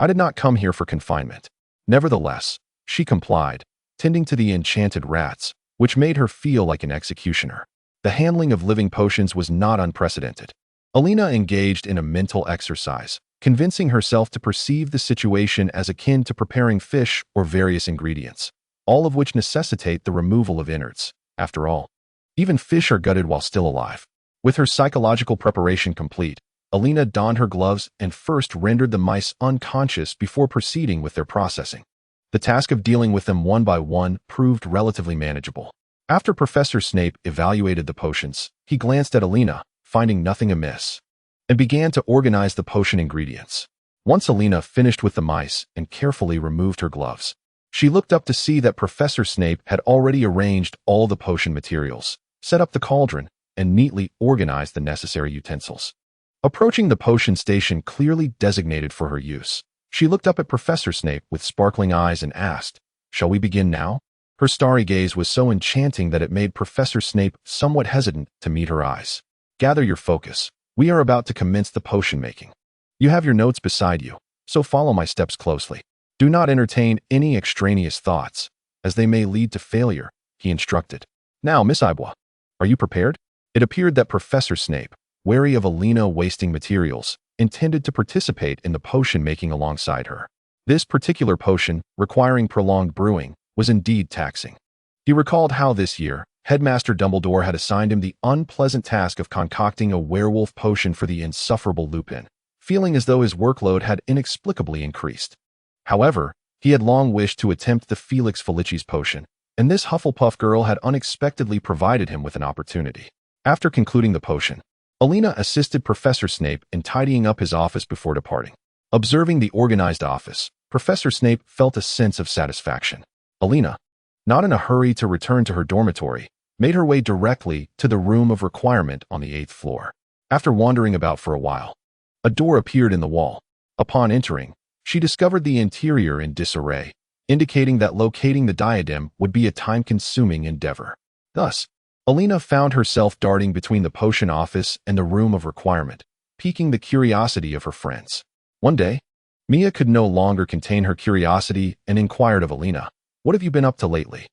I did not come here for confinement." Nevertheless, she complied, tending to the enchanted rats, which made her feel like an executioner. The handling of living potions was not unprecedented. Elena engaged in a mental exercise, convincing herself to perceive the situation as akin to preparing fish or various ingredients, all of which necessitate the removal of innards. After all, even fish are gutted while still alive. With her psychological preparation complete, Elena donned her gloves and first rendered the mice unconscious before proceeding with their processing. The task of dealing with them one by one proved relatively manageable. After Professor Snape evaluated the potions, he glanced at Elena, finding nothing amiss, and began to organize the potion ingredients. Once Elena finished with the mice and carefully removed her gloves, she looked up to see that Professor Snape had already arranged all the potion materials, set up the cauldron, and neatly organized the necessary utensils. Approaching the potion station clearly designated for her use, she looked up at Professor Snape with sparkling eyes and asked, "Shall we begin now?" Her starry gaze was so enchanting that it made Professor Snape somewhat hesitant to meet her eyes. "Gather your focus. We are about to commence the potion making. You have your notes beside you, so follow my steps closely. Do not entertain any extraneous thoughts, as they may lead to failure," he instructed. "Now, Miss Ibwa, are you prepared?" It appeared that Professor Snape, wary of Elena wasting materials, intended to participate in the potion making alongside her. This particular potion, requiring prolonged brewing, was indeed taxing. He recalled how this year, Headmaster Dumbledore had assigned him the unpleasant task of concocting a werewolf potion for the insufferable Lupin, feeling as though his workload had inexplicably increased. However, he had long wished to attempt the Felix Felicis potion, and this Hufflepuff girl had unexpectedly provided him with an opportunity. After concluding the potion, Elena assisted Professor Snape in tidying up his office before departing. Observing the organized office, Professor Snape felt a sense of satisfaction. Elena, not in a hurry to return to her dormitory, made her way directly to the room of requirement on the 8th floor. After wandering about for a while, a door appeared in the wall. Upon entering, she discovered the interior in disarray, indicating that locating the diadem would be a time-consuming endeavor. Thus, Elena found herself darting between the potion office and the room of requirement, piquing the curiosity of her friends. One day, Mia could no longer contain her curiosity and inquired of Elena, "What have you been up to lately?"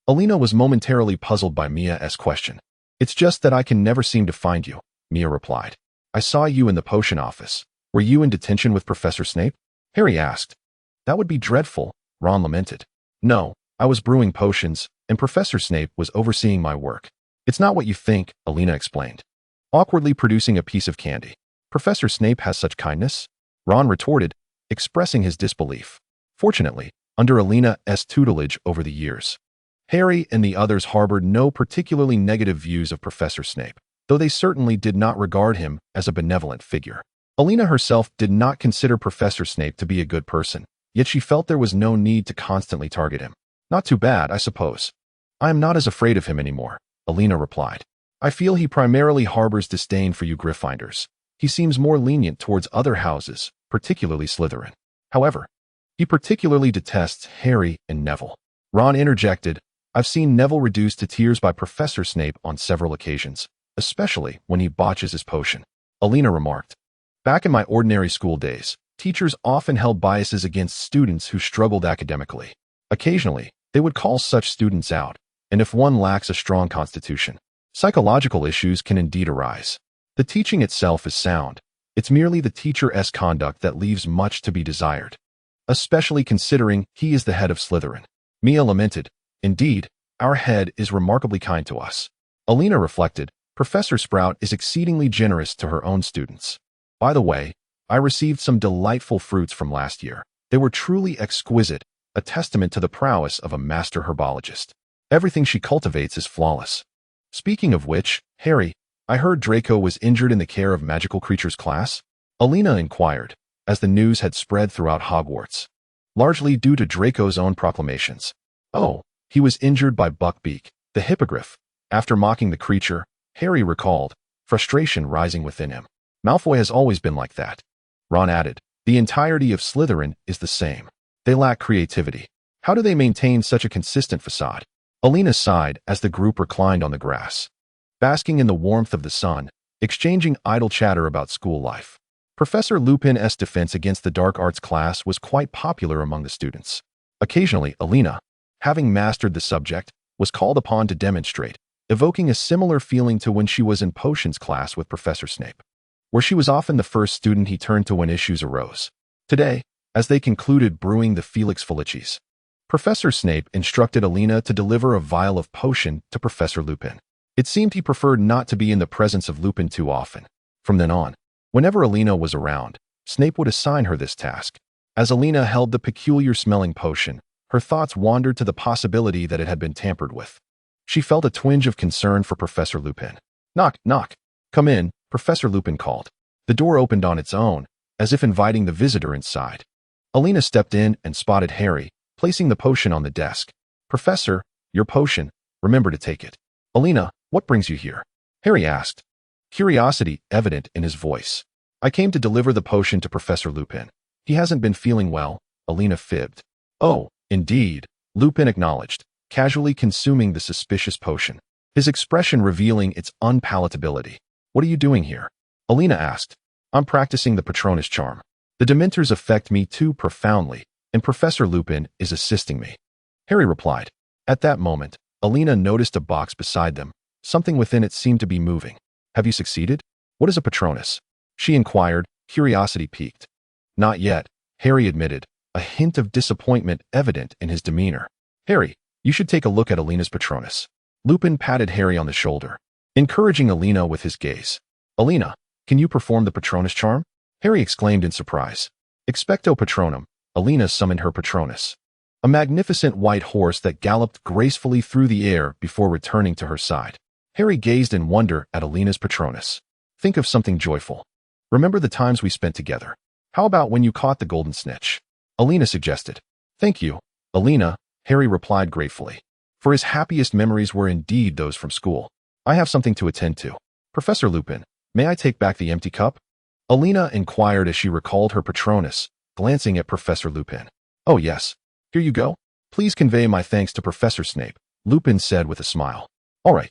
Elena was momentarily puzzled by Mia's question. "It's just that I can never seem to find you," Mia replied. "I saw you in the potion office. Were you in detention with Professor Snape?" Harry asked. "That would be dreadful," Ron lamented. "No, I was brewing potions, and Professor Snape was overseeing my work." "It's not what you think," Elena explained, awkwardly producing a piece of candy. "Professor Snape has such kindness?" Ron retorted, expressing his disbelief. Fortunately, under Elena's tutelage over the years, Harry and the others harbored no particularly negative views of Professor Snape, though they certainly did not regard him as a benevolent figure. Elena herself did not consider Professor Snape to be a good person, yet she felt there was no need to constantly target him. "Not too bad, I suppose. I am not as afraid of him anymore," Elena replied. "I feel he primarily harbors disdain for you Gryffindors. He seems more lenient towards other houses, particularly Slytherin. However, he particularly detests Harry and Neville." Ron interjected, "I've seen Neville reduced to tears by Professor Snape on several occasions, especially when he botches his potion." Elena remarked, "Back in my ordinary school days, teachers often held biases against students who struggled academically. Occasionally, they would call such students out, and if one lacks a strong constitution, psychological issues can indeed arise. The teaching itself is sound. It's merely the teacher's conduct that leaves much to be desired, especially considering he is the head of Slytherin." Mia lamented, "Indeed, our head is remarkably kind to us." Elena reflected, "Professor Sprout is exceedingly generous to her own students. By the way, I received some delightful fruits from last year. They were truly exquisite, a testament to the prowess of a master herbologist. Everything she cultivates is flawless." "Speaking of which, Harry, I heard Draco was injured in the care of magical creatures class?" Elena inquired, as the news had spread throughout Hogwarts, largely due to Draco's own proclamations. "Oh, he was injured by Buckbeak, The hippogriff. After mocking the creature, Harry recalled, frustration rising within him. Malfoy has always been like that. Ron added, the entirety of Slytherin is the same. They lack creativity. How do they maintain such a consistent facade? Elena sighed as the group reclined on the grass, basking in the warmth of the sun, exchanging idle chatter about school life. Professor Lupin's defense against the dark arts class was quite popular among the students. Occasionally, Elena, having mastered the subject, was called upon to demonstrate, evoking a similar feeling to when she was in potions class with Professor Snape, where she was often the first student he turned to when issues arose. Today, as they concluded brewing the Felix Felicis, Professor Snape instructed Elena to deliver a vial of potion to Professor Lupin. It seemed he preferred not to be in the presence of Lupin too often. From then on, whenever Elena was around, Snape would assign her this task. As Elena held the peculiar-smelling potion, her thoughts wandered to the possibility that it had been tampered with. She felt a twinge of concern for Professor Lupin. Knock, knock. Come in, Professor Lupin called. The door opened on its own, as if inviting the visitor inside. Elena stepped in and spotted Harry, placing the potion on the desk. Professor, your potion. Remember to take it. Elena, what brings you here? Harry asked, curiosity evident in his voice. I came to deliver the potion to Professor Lupin. He hasn't been feeling well, Elena fibbed. Oh, indeed, Lupin acknowledged, casually consuming the suspicious potion, his expression revealing its unpalatability. What are you doing here? Elena asked. I'm practicing the Patronus charm. The Dementors affect me too profoundly, and Professor Lupin is assisting me. Harry replied. At that moment, Elena noticed a box beside them. Something within it seemed to be moving. Have you succeeded? What is a Patronus? She inquired, curiosity piqued. Not yet, Harry admitted, a hint of disappointment evident in his demeanor. Harry, you should take a look at Elena's Patronus. Lupin patted Harry on the shoulder, encouraging Elena with his gaze. Elena, can you perform the Patronus charm? Harry exclaimed in surprise. Expecto Patronum, Elena summoned her Patronus, a magnificent white horse that galloped gracefully through the air before returning to her side. Harry gazed in wonder at Elena's Patronus. Think of something joyful. Remember the times we spent together. How about when you caught the golden snitch? Elena suggested. Thank you, Elena, Harry replied gratefully, for his happiest memories were indeed those from school. I have something to attend to. Professor Lupin, may I take back the empty cup? Elena inquired as she recalled her Patronus, glancing at Professor Lupin. Oh yes. Here you go. Please convey my thanks to Professor Snape, Lupin said with a smile. All right,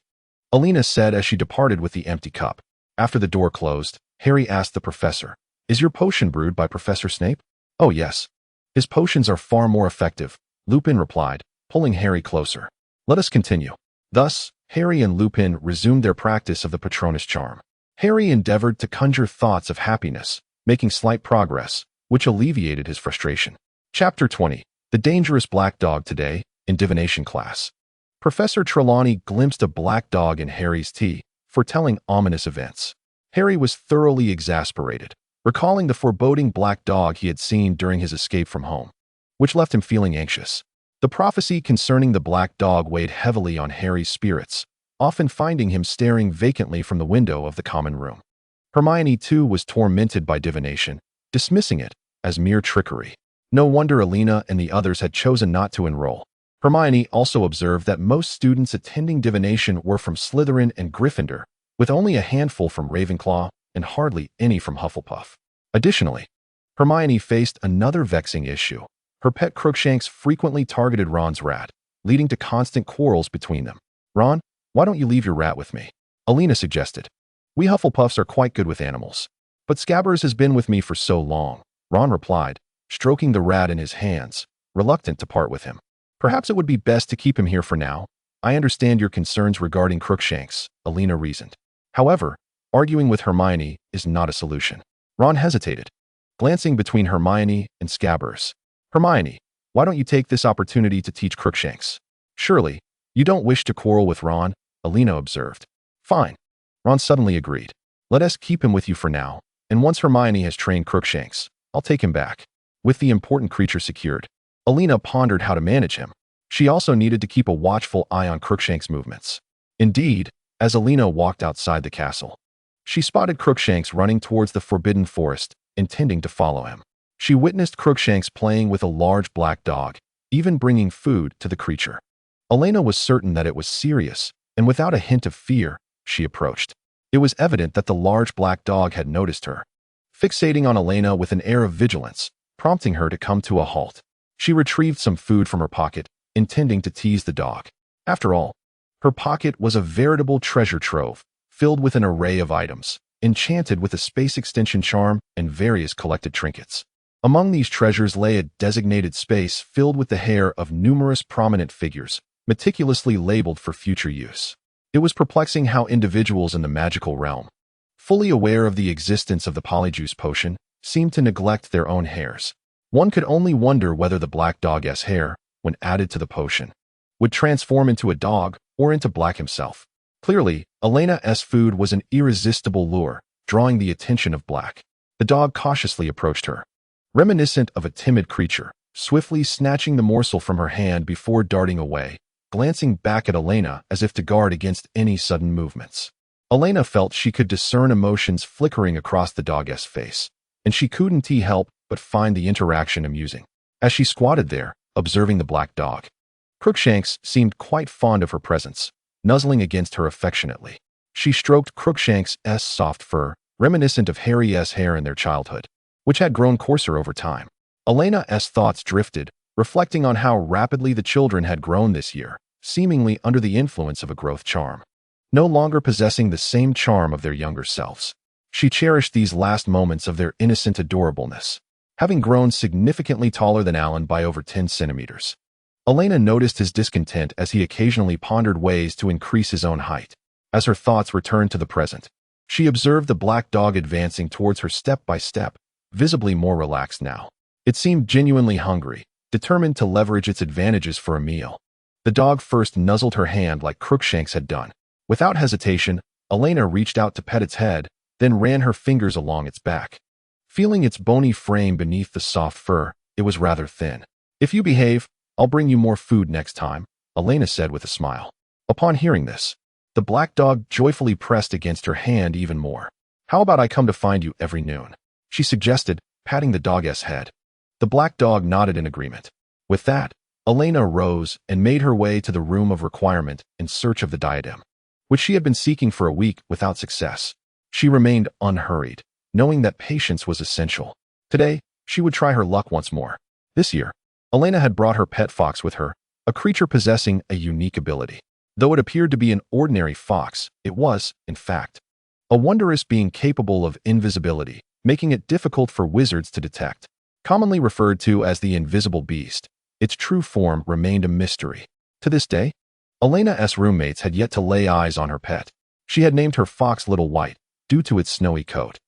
Elena said as she departed with the empty cup. After the door closed, Harry asked the professor, is your potion brewed by Professor Snape? Oh yes. His potions are far more effective, Lupin replied, pulling Harry closer. Let us continue. Thus, Harry and Lupin resumed their practice of the Patronus charm. Harry endeavored to conjure thoughts of happiness, making slight progress, which alleviated his frustration. Chapter 20. The Dangerous Black Dog. Today, in divination class, Professor Trelawney glimpsed a black dog in Harry's tea, foretelling ominous events. Harry was thoroughly exasperated, recalling the foreboding black dog he had seen during his escape from home, which left him feeling anxious. The prophecy concerning the black dog weighed heavily on Harry's spirits, often finding him staring vacantly from the window of the common room. Hermione, too, was tormented by divination, dismissing it as mere trickery. No wonder Elena and the others had chosen not to enroll. Hermione also observed that most students attending divination were from Slytherin and Gryffindor, with only a handful from Ravenclaw and hardly any from Hufflepuff. Additionally, Hermione faced another vexing issue. Her pet Crookshanks frequently targeted Ron's rat, leading to constant quarrels between them. Ron, why don't you leave your rat with me? Elena suggested. We Hufflepuffs are quite good with animals, but Scabbers has been with me for so long, Ron replied, stroking the rat in his hands, reluctant to part with him. Perhaps it would be best to keep him here for now. I understand your concerns regarding Crookshanks, Elena reasoned. However, arguing with Hermione is not a solution. Ron hesitated, glancing between Hermione and Scabbers. Hermione, why don't you take this opportunity to teach Crookshanks? Surely, you don't wish to quarrel with Ron, Elena observed. Fine. Ron suddenly agreed. Let us keep him with you for now, and once Hermione has trained Crookshanks, I'll take him back. With the important creature secured, Elena pondered how to manage him. She also needed to keep a watchful eye on Crookshanks' movements. Indeed, as Elena walked outside the castle, she spotted Crookshanks running towards the forbidden forest, intending to follow him. She witnessed Crookshanks playing with a large black dog, even bringing food to the creature. Elena was certain that it was serious, and without a hint of fear, she approached. It was evident that the large black dog had noticed her, fixating on Elena with an air of vigilance, prompting her to come to a halt. She retrieved some food from her pocket, intending to tease the dog. After all, her pocket was a veritable treasure trove, filled with an array of items, enchanted with a space extension charm and various collected trinkets. Among these treasures lay a designated space filled with the hair of numerous prominent figures, meticulously labeled for future use. It was perplexing how individuals in the magical realm, fully aware of the existence of the polyjuice potion, seemed to neglect their own hairs. One could only wonder whether the black dog's hair, when added to the potion, would transform into a dog or into Black himself. Clearly, Elena's food was an irresistible lure, drawing the attention of Black. The dog cautiously approached her, reminiscent of a timid creature, swiftly snatching the morsel from her hand before darting away, glancing back at Elena as if to guard against any sudden movements. Elena felt she could discern emotions flickering across the dog's face, and she couldn't help but find the interaction amusing. As she squatted there, observing the black dog, Crookshanks seemed quite fond of her presence, nuzzling against her affectionately. She stroked Crookshanks' soft fur, reminiscent of Harry's hair in their childhood, which had grown coarser over time. Elena's thoughts drifted, reflecting on how rapidly the children had grown this year, seemingly under the influence of a growth charm, no longer possessing the same charm of their younger selves. She cherished these last moments of their innocent adorableness, having grown significantly taller than Alan by over 10 centimeters. Elena noticed his discontent as he occasionally pondered ways to increase his own height. As her thoughts returned to the present, she observed the black dog advancing towards her step by step, visibly more relaxed now. It seemed genuinely hungry, determined to leverage its advantages for a meal. The dog first nuzzled her hand like Crookshanks had done. Without hesitation, Elena reached out to pet its head, then ran her fingers along its back. Feeling its bony frame beneath the soft fur, it was rather thin. "If you behave, I'll bring you more food next time," Elena said with a smile. Upon hearing this, the black dog joyfully pressed against her hand even more. "How about I come to find you every noon?" she suggested, patting the dog's head. The black dog nodded in agreement. With that, Elena rose and made her way to the room of requirement in search of the diadem, which she had been seeking for a week without success. She remained unhurried, knowing that patience was essential. Today, she would try her luck once more. This year, Elena had brought her pet fox with her, a creature possessing a unique ability. Though it appeared to be an ordinary fox, it was, in fact, a wondrous being capable of invisibility, making it difficult for wizards to detect. Commonly referred to as the invisible beast, its true form remained a mystery. To this day, Elena's roommates had yet to lay eyes on her pet. She had named her fox Little White, due to its snowy coat.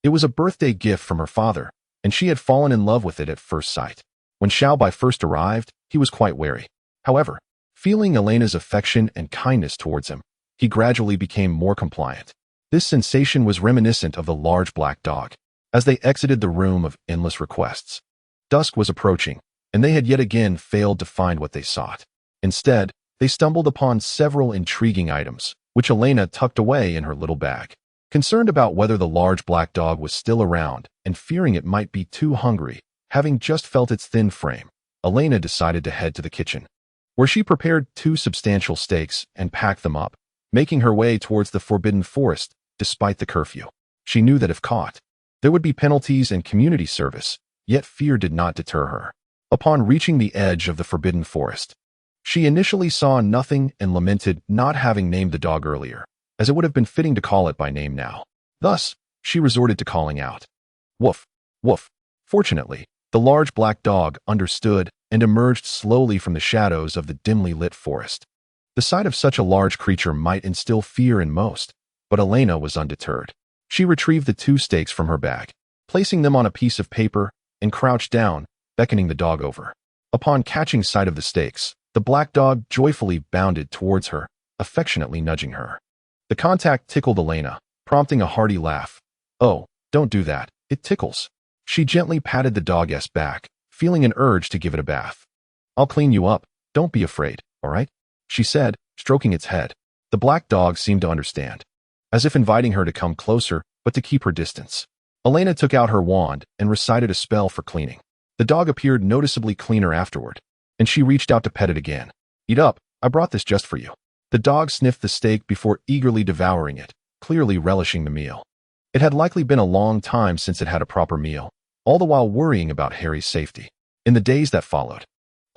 It was a birthday gift from her father, and she had fallen in love with it at first sight. When Xiaobai first arrived, he was quite wary. However, feeling Elena's affection and kindness towards him, he gradually became more compliant. This sensation was reminiscent of the large black dog. As they exited the room of endless requests, dusk was approaching, and they had yet again failed to find what they sought. Instead, they stumbled upon several intriguing items, which Elena tucked away in her little bag. Concerned about whether the large black dog was still around and fearing it might be too hungry, having just felt its thin frame, Elena decided to head to the kitchen, where she prepared 2 substantial steaks and packed them up, making her way towards the forbidden forest despite the curfew. She knew that if caught, there would be penalties and community service, yet fear did not deter her. Upon reaching the edge of the forbidden forest, she initially saw nothing and lamented not having named the dog earlier, as it would have been fitting to call it by name now. Thus, she resorted to calling out, "Woof, woof." Fortunately, the large black dog understood and emerged slowly from the shadows of the dimly lit forest. The sight of such a large creature might instill fear in most, but Elena was undeterred. She retrieved the 2 steaks from her bag, placing them on a piece of paper, and crouched down, beckoning the dog over. Upon catching sight of the steaks, the black dog joyfully bounded towards her, affectionately nudging her. The contact tickled Elena, prompting a hearty laugh. "Oh, don't do that, it tickles." She gently patted the dog's back, feeling an urge to give it a bath. "I'll clean you up, don't be afraid, all right?" she said, stroking its head. The black dog seemed to understand, as if inviting her to come closer, but to keep her distance. Elena took out her wand and recited a spell for cleaning. The dog appeared noticeably cleaner afterward, and she reached out to pet it again. "Eat up, I brought this just for you." The dog sniffed the steak before eagerly devouring it, clearly relishing the meal. It had likely been a long time since it had a proper meal, all the while worrying about Harry's safety. In the days that followed,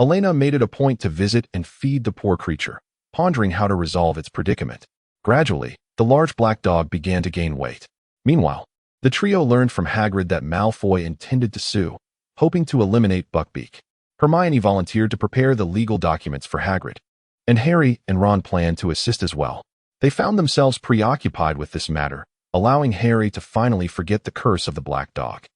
Elena made it a point to visit and feed the poor creature, pondering how to resolve its predicament. Gradually, the large black dog began to gain weight. Meanwhile, the trio learned from Hagrid that Malfoy intended to sue, hoping to eliminate Buckbeak. Hermione volunteered to prepare the legal documents for Hagrid, and Harry and Ron planned to assist as well. They found themselves preoccupied with this matter, allowing Harry to finally forget the curse of the black dog.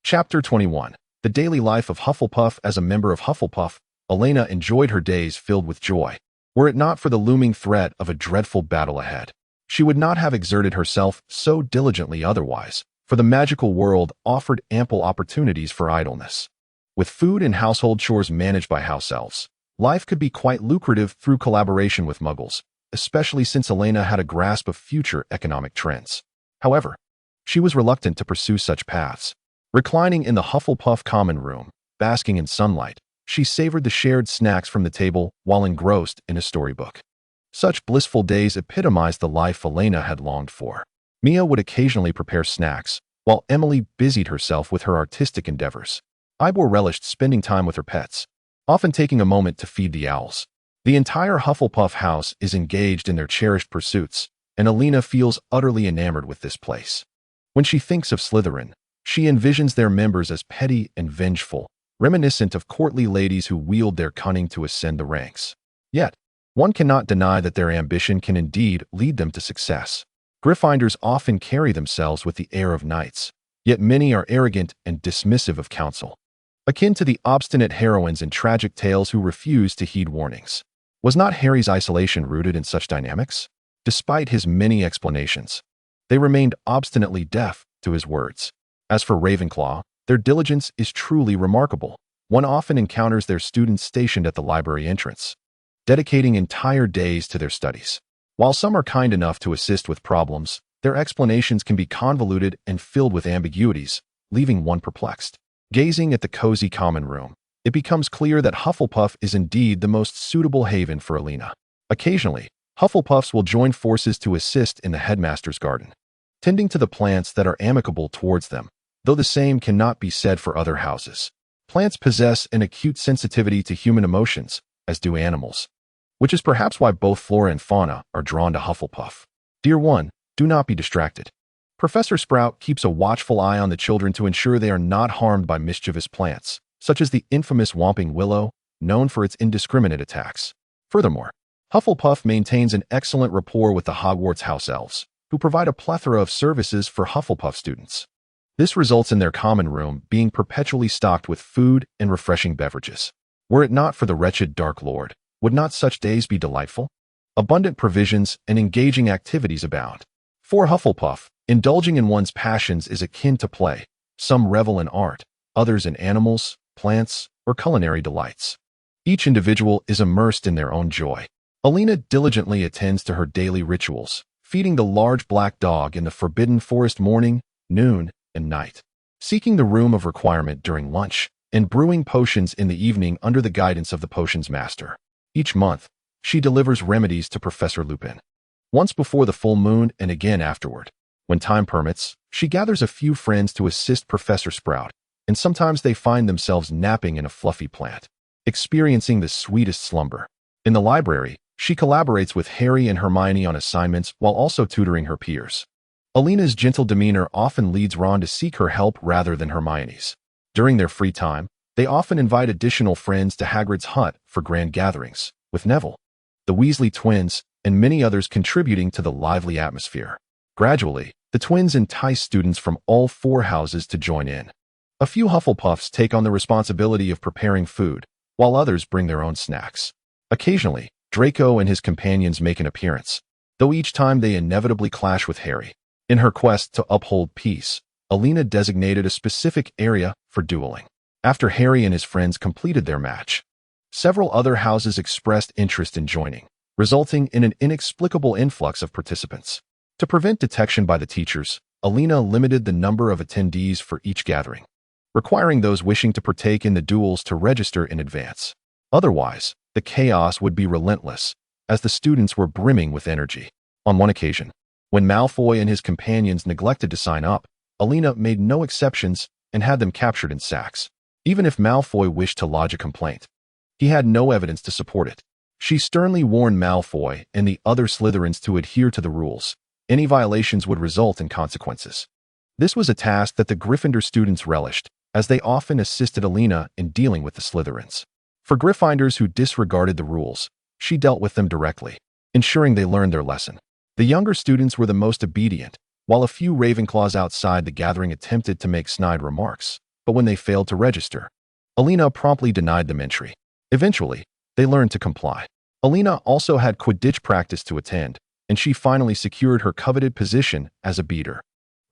Chapter 21. The daily life of Hufflepuff. As a member of Hufflepuff, Elena enjoyed her days filled with joy. Were it not for the looming threat of a dreadful battle ahead, she would not have exerted herself so diligently otherwise, for the magical world offered ample opportunities for idleness. With food and household chores managed by house elves, life could be quite lucrative through collaboration with muggles, especially since Elena had a grasp of future economic trends. However, she was reluctant to pursue such paths. Reclining in the Hufflepuff common room, basking in sunlight, she savored the shared snacks from the table while engrossed in a storybook. Such blissful days epitomized the life Elena had longed for. Mia would occasionally prepare snacks, while Emily busied herself with her artistic endeavors. Ivor relished spending time with her pets, often taking a moment to feed the owls. The entire Hufflepuff house is engaged in their cherished pursuits, and Elena feels utterly enamored with this place. When she thinks of Slytherin, she envisions their members as petty and vengeful, reminiscent of courtly ladies who wield their cunning to ascend the ranks. Yet, one cannot deny that their ambition can indeed lead them to success. Gryffindors often carry themselves with the air of knights, yet many are arrogant and dismissive of counsel, akin to the obstinate heroines in tragic tales who refuse to heed warnings. Was not Harry's isolation rooted in such dynamics? Despite his many explanations, they remained obstinately deaf to his words. As for Ravenclaw, their diligence is truly remarkable. One often encounters their students stationed at the library entrance, dedicating entire days to their studies. While some are kind enough to assist with problems, their explanations can be convoluted and filled with ambiguities, leaving one perplexed. Gazing at the cozy common room, it becomes clear that Hufflepuff is indeed the most suitable haven for Elena. Occasionally, Hufflepuffs will join forces to assist in the headmaster's garden, tending to the plants that are amicable towards them, though the same cannot be said for other houses. Plants possess an acute sensitivity to human emotions, as do animals, which is perhaps why both flora and fauna are drawn to Hufflepuff. Dear one, do not be distracted. Professor Sprout keeps a watchful eye on the children to ensure they are not harmed by mischievous plants, such as the infamous Whomping Willow, known for its indiscriminate attacks. Furthermore, Hufflepuff maintains an excellent rapport with the Hogwarts house elves, who provide a plethora of services for Hufflepuff students. This results in their common room being perpetually stocked with food and refreshing beverages. Were it not for the wretched Dark Lord, would not such days be delightful? Abundant provisions and engaging activities abound. For Hufflepuff, indulging in one's passions is akin to play. Some revel in art, others in animals, plants, or culinary delights. Each individual is immersed in their own joy. Elena diligently attends to her daily rituals, feeding the large black dog in the Forbidden Forest morning, noon, and night, seeking the room of requirement during lunch, and brewing potions in the evening under the guidance of the potions master. Each month, she delivers remedies to Professor Lupin. Once before the full moon and again afterward. When time permits, she gathers a few friends to assist Professor Sprout, and sometimes they find themselves napping in a fluffy plant, experiencing the sweetest slumber. In the library, she collaborates with Harry and Hermione on assignments while also tutoring her peers. Elena's gentle demeanor often leads Ron to seek her help rather than Hermione's. During their free time, they often invite additional friends to Hagrid's hut for grand gatherings, with Neville, the Weasley twins, and many others contributing to the lively atmosphere. Gradually, the twins entice students from all four houses to join in. A few Hufflepuffs take on the responsibility of preparing food, while others bring their own snacks. Occasionally, Draco and his companions make an appearance, though each time they inevitably clash with Harry. In her quest to uphold peace, Elena designated a specific area for dueling. After Harry and his friends completed their match, several other houses expressed interest in joining, resulting in an inexplicable influx of participants. To prevent detection by the teachers, Elena limited the number of attendees for each gathering, requiring those wishing to partake in the duels to register in advance. Otherwise, the chaos would be relentless, as the students were brimming with energy. On one occasion, when Malfoy and his companions neglected to sign up, Elena made no exceptions and had them captured in sacks. Even if Malfoy wished to lodge a complaint, he had no evidence to support it. She sternly warned Malfoy and the other Slytherins to adhere to the rules. Any violations would result in consequences. This was a task that the Gryffindor students relished, as they often assisted Elena in dealing with the Slytherins. For Gryffindors who disregarded the rules, she dealt with them directly, ensuring they learned their lesson. The younger students were the most obedient, while a few Ravenclaws outside the gathering attempted to make snide remarks, but when they failed to register, Elena promptly denied them entry. Eventually, they learned to comply. Elena also had Quidditch practice to attend, and she finally secured her coveted position as a beater.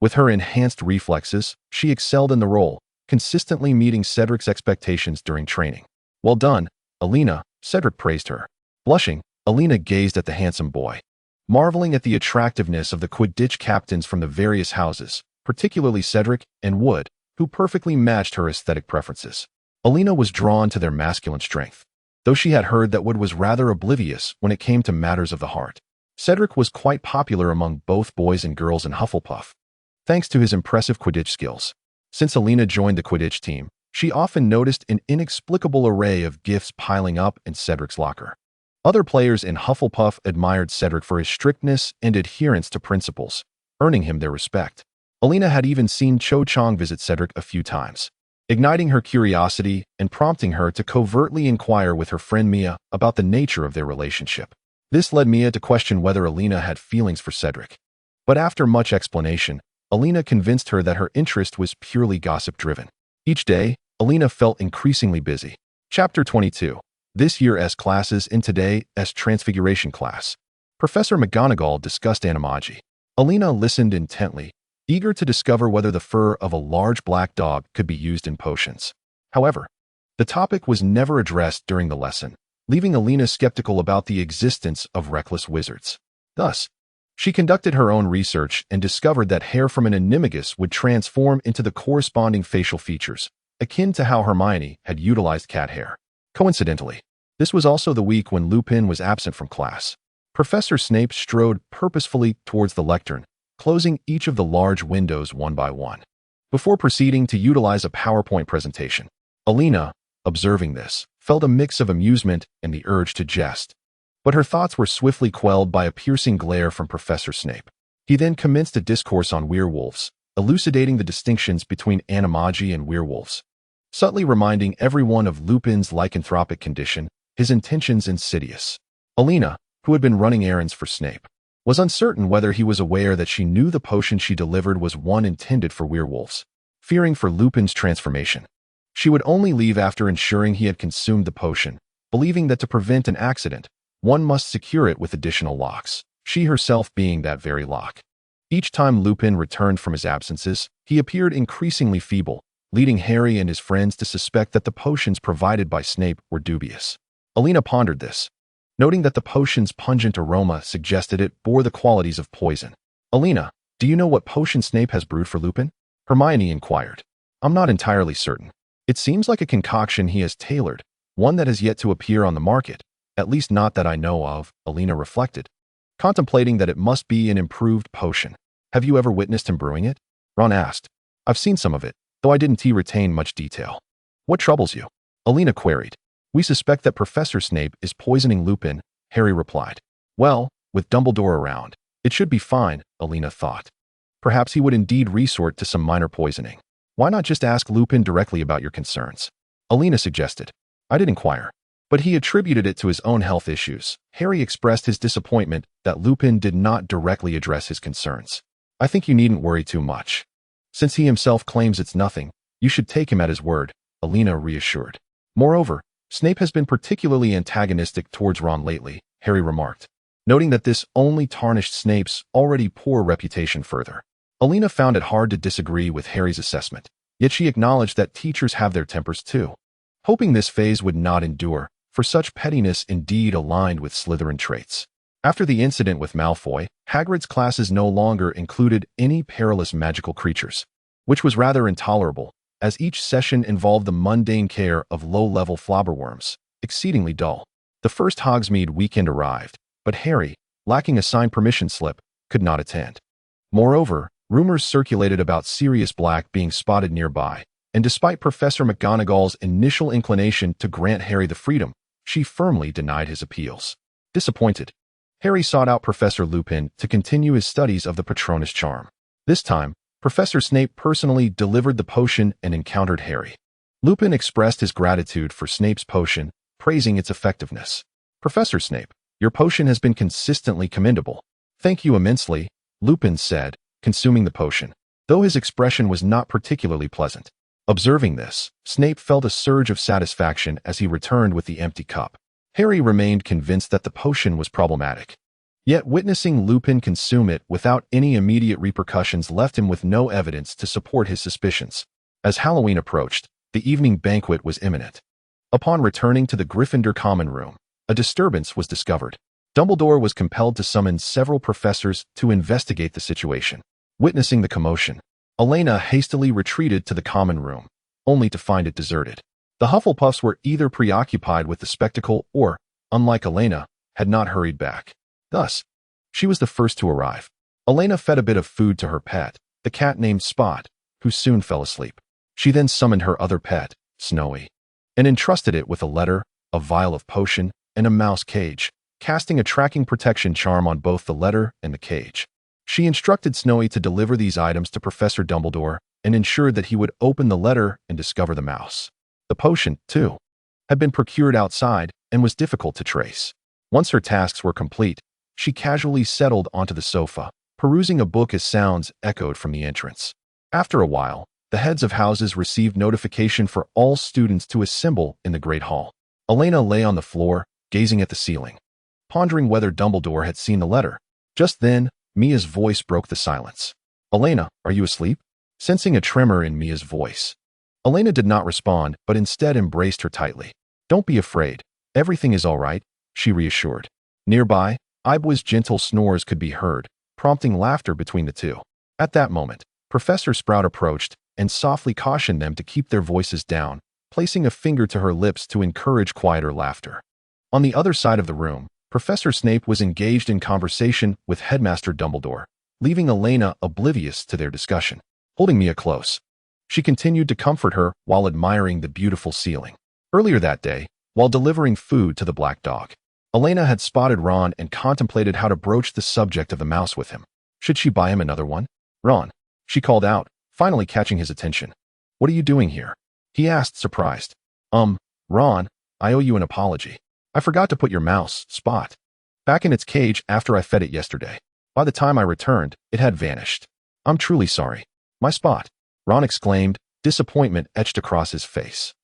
With her enhanced reflexes, she excelled in the role, consistently meeting Cedric's expectations during training. "Well done, Elena," Cedric praised her. Blushing, Elena gazed at the handsome boy, marveling at the attractiveness of the Quidditch captains from the various houses, particularly Cedric and Wood, who perfectly matched her aesthetic preferences. Elena was drawn to their masculine strength, though she had heard that Wood was rather oblivious when it came to matters of the heart. Cedric was quite popular among both boys and girls in Hufflepuff, thanks to his impressive Quidditch skills. Since Elena joined the Quidditch team, she often noticed an inexplicable array of gifts piling up in Cedric's locker. Other players in Hufflepuff admired Cedric for his strictness and adherence to principles, earning him their respect. Elena had even seen Cho Chang visit Cedric a few times, igniting her curiosity and prompting her to covertly inquire with her friend Mia about the nature of their relationship. This led Mia to question whether Elena had feelings for Cedric. But after much explanation, Elena convinced her that her interest was purely gossip-driven. Each day, Elena felt increasingly busy. Chapter 22. This year's classes in today's Transfiguration class. Professor McGonagall discussed animagi. Elena listened intently, eager to discover whether the fur of a large black dog could be used in potions. However, the topic was never addressed during the lesson, leaving Elena skeptical about the existence of reckless wizards. Thus, she conducted her own research and discovered that hair from an animagus would transform into the corresponding facial features, akin to how Hermione had utilized cat hair. Coincidentally, this was also the week when Lupin was absent from class. Professor Snape strode purposefully towards the lectern, closing each of the large windows one by one, before proceeding to utilize a PowerPoint presentation. Elena, observing this, felt a mix of amusement and the urge to jest. But her thoughts were swiftly quelled by a piercing glare from Professor Snape. He then commenced a discourse on werewolves, elucidating the distinctions between animagi and werewolves, subtly reminding everyone of Lupin's lycanthropic condition, his intentions insidious. Elena, who had been running errands for Snape, was uncertain whether he was aware that she knew the potion she delivered was one intended for werewolves. Fearing for Lupin's transformation, she would only leave after ensuring he had consumed the potion, believing that to prevent an accident, one must secure it with additional locks, she herself being that very lock. Each time Lupin returned from his absences, he appeared increasingly feeble, leading Harry and his friends to suspect that the potions provided by Snape were dubious. Elena pondered this, noting that the potion's pungent aroma suggested it bore the qualities of poison. "Elena, do you know what potion Snape has brewed for Lupin?" Hermione inquired. "I'm not entirely certain. It seems like a concoction he has tailored, one that has yet to appear on the market, at least not that I know of," Elena reflected, contemplating that it must be an improved potion. "Have you ever witnessed him brewing it?" Ron asked. "I've seen some of it, though I didn't retain much detail." "What troubles you?" Elena queried. "We suspect that Professor Snape is poisoning Lupin," Harry replied. "Well, with Dumbledore around, it should be fine," Elena thought. Perhaps he would indeed resort to some minor poisoning. "Why not just ask Lupin directly about your concerns?" Elena suggested. "I did inquire, but he attributed it to his own health issues." Harry expressed his disappointment that Lupin did not directly address his concerns. "I think you needn't worry too much. Since he himself claims it's nothing, you should take him at his word," Elena reassured. "Moreover, Snape has been particularly antagonistic towards Ron lately," Harry remarked, noting that this only tarnished Snape's already poor reputation further. Elena found it hard to disagree with Harry's assessment, yet she acknowledged that teachers have their tempers too. Hoping this phase would not endure, for such pettiness indeed aligned with Slytherin traits. After the incident with Malfoy, Hagrid's classes no longer included any perilous magical creatures, which was rather intolerable, as each session involved the mundane care of low-level flobberworms, exceedingly dull. The first Hogsmeade weekend arrived, but Harry, lacking a signed permission slip, could not attend. Moreover, rumors circulated about Sirius Black being spotted nearby, and despite Professor McGonagall's initial inclination to grant Harry the freedom, she firmly denied his appeals. Disappointed, Harry sought out Professor Lupin to continue his studies of the Patronus charm. This time, Professor Snape personally delivered the potion and encountered Harry. Lupin expressed his gratitude for Snape's potion, praising its effectiveness. "Professor Snape, your potion has been consistently commendable." "Thank you immensely," Lupin said, consuming the potion, though his expression was not particularly pleasant. Observing this, Snape felt a surge of satisfaction as he returned with the empty cup. Harry remained convinced that the potion was problematic. Yet witnessing Lupin consume it without any immediate repercussions left him with no evidence to support his suspicions. As Halloween approached, the evening banquet was imminent. Upon returning to the Gryffindor common room, a disturbance was discovered. Dumbledore was compelled to summon several professors to investigate the situation. Witnessing the commotion, Elena hastily retreated to the common room, only to find it deserted. The Hufflepuffs were either preoccupied with the spectacle or, unlike Elena, had not hurried back. Thus, she was the first to arrive. Elena fed a bit of food to her pet, the cat named Spot, who soon fell asleep. She then summoned her other pet, Snowy, and entrusted it with a letter, a vial of potion, and a mouse cage, casting a tracking protection charm on both the letter and the cage. She instructed Snowy to deliver these items to Professor Dumbledore and ensured that he would open the letter and discover the mouse. The potion, too, had been procured outside and was difficult to trace. Once her tasks were complete, she casually settled onto the sofa, perusing a book as sounds echoed from the entrance. After a while, the heads of houses received notification for all students to assemble in the Great Hall. Elena lay on the floor, gazing at the ceiling, pondering whether Dumbledore had seen the letter. Just then, Mia's voice broke the silence. "Elena, are you asleep?" Sensing a tremor in Mia's voice, Elena did not respond, but instead embraced her tightly. "Don't be afraid. Everything is all right," she reassured. Nearby, Ibwa's gentle snores could be heard, prompting laughter between the two. At that moment, Professor Sprout approached and softly cautioned them to keep their voices down, placing a finger to her lips to encourage quieter laughter. On the other side of the room, Professor Snape was engaged in conversation with Headmaster Dumbledore, leaving Elena oblivious to their discussion. Holding Mia close, she continued to comfort her while admiring the beautiful ceiling. Earlier that day, while delivering food to the black dog, Elena had spotted Ron and contemplated how to broach the subject of the mouse with him. Should she buy him another one? "Ron," she called out, finally catching his attention. "What are you doing here?" he asked, surprised. Ron, I owe you an apology. I forgot to put your mouse, Spot, back in its cage after I fed it yesterday. By the time I returned, it had vanished. I'm truly sorry. My Spot," Ron exclaimed, disappointment etched across his face.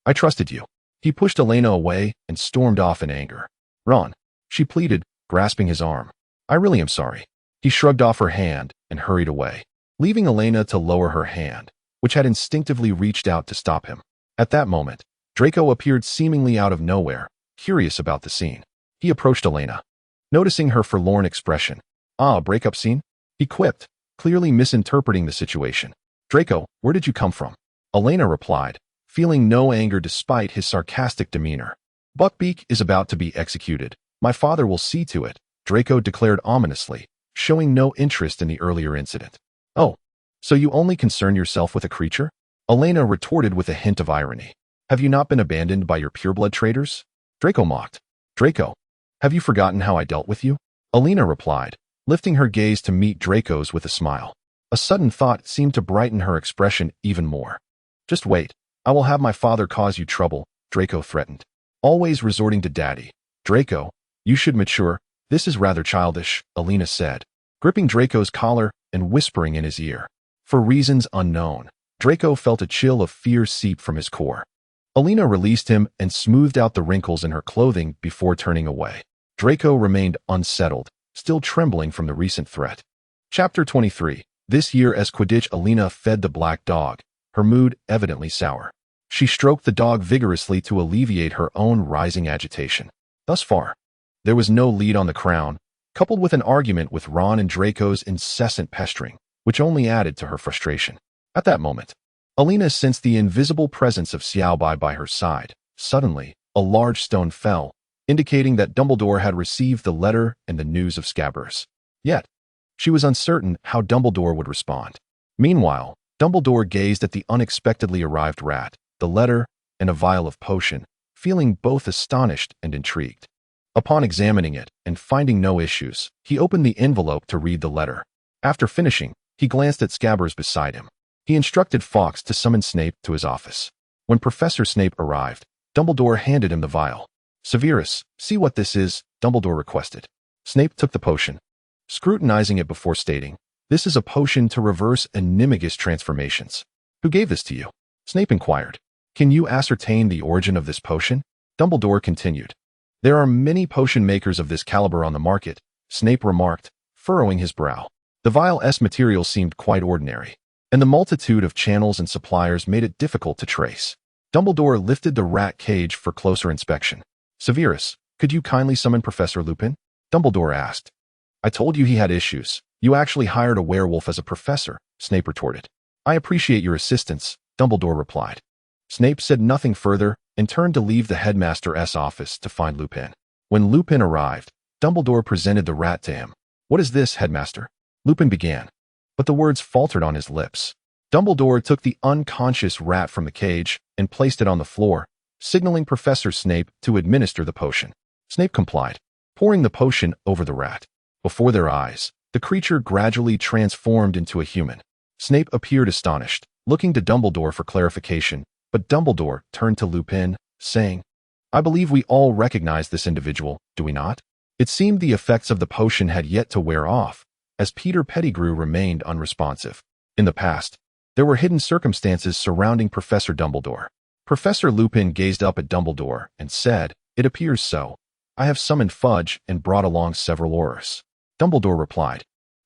"I trusted you." He pushed Elena away and stormed off in anger. "Ron," she pleaded, grasping his arm. "I really am sorry." He shrugged off her hand and hurried away, leaving Elena to lower her hand, which had instinctively reached out to stop him. At that moment, Draco appeared seemingly out of nowhere, curious about the scene. He approached Elena. Noticing her forlorn expression, "Ah, breakup scene?" he quipped, clearly misinterpreting the situation. "Draco, where did you come from?" Elena replied, feeling no anger despite his sarcastic demeanor. "Buckbeak is about to be executed. My father will see to it," Draco declared ominously, showing no interest in the earlier incident. "Oh, so you only concern yourself with a creature?" Elena retorted with a hint of irony. "Have you not been abandoned by your pureblood traitors?" Draco mocked. "Draco, have you forgotten how I dealt with you?" Elena replied, lifting her gaze to meet Draco's with a smile. A sudden thought seemed to brighten her expression even more. "Just wait. I will have my father cause you trouble," Draco threatened. "Always resorting to daddy. Draco, you should mature. This is rather childish," Elena said, gripping Draco's collar and whispering in his ear. For reasons unknown, Draco felt a chill of fear seep from his core. Elena released him and smoothed out the wrinkles in her clothing before turning away. Draco remained unsettled, still trembling from the recent threat. Chapter 23. This year as Quidditch, Elena fed the black dog, her mood evidently sour. She stroked the dog vigorously to alleviate her own rising agitation. Thus far, there was no lead on the crown, coupled with an argument with Ron and Draco's incessant pestering, which only added to her frustration. At that moment, Elena sensed the invisible presence of Xiaobai by her side. Suddenly, a large stone fell, indicating that Dumbledore had received the letter and the news of Scabbers. Yet, she was uncertain how Dumbledore would respond. Meanwhile, Dumbledore gazed at the unexpectedly arrived rat, the letter, and a vial of potion, feeling both astonished and intrigued. Upon examining it and finding no issues, he opened the envelope to read the letter. After finishing, he glanced at Scabbers beside him. He instructed Fawkes to summon Snape to his office. When Professor Snape arrived, Dumbledore handed him the vial. "Severus, see what this is," Dumbledore requested. Snape took the potion, scrutinizing it before stating, "This is a potion to reverse animagus transformations." "Who gave this to you?" Snape inquired. "Can you ascertain the origin of this potion?" Dumbledore continued. "There are many potion makers of this caliber on the market," Snape remarked, furrowing his brow. The vial's material seemed quite ordinary, and the multitude of channels and suppliers made it difficult to trace. Dumbledore lifted the rat cage for closer inspection. "Severus, could you kindly summon Professor Lupin?" Dumbledore asked. "I told you he had issues. You actually hired a werewolf as a professor," Snape retorted. "I appreciate your assistance," Dumbledore replied. Snape said nothing further and turned to leave the headmaster's office to find Lupin. When Lupin arrived, Dumbledore presented the rat to him. "What is this, headmaster?" Lupin began, but the words faltered on his lips. Dumbledore took the unconscious rat from the cage and placed it on the floor, signaling Professor Snape to administer the potion. Snape complied, pouring the potion over the rat. Before their eyes, the creature gradually transformed into a human. Snape appeared astonished, looking to Dumbledore for clarification, but Dumbledore turned to Lupin, saying, "I believe we all recognize this individual, do we not?" It seemed the effects of the potion had yet to wear off, as Peter Pettigrew remained unresponsive. In the past, there were hidden circumstances surrounding Professor Dumbledore. Professor Lupin gazed up at Dumbledore and said, "It appears so. I have summoned Fudge and brought along several Aurors." Dumbledore replied,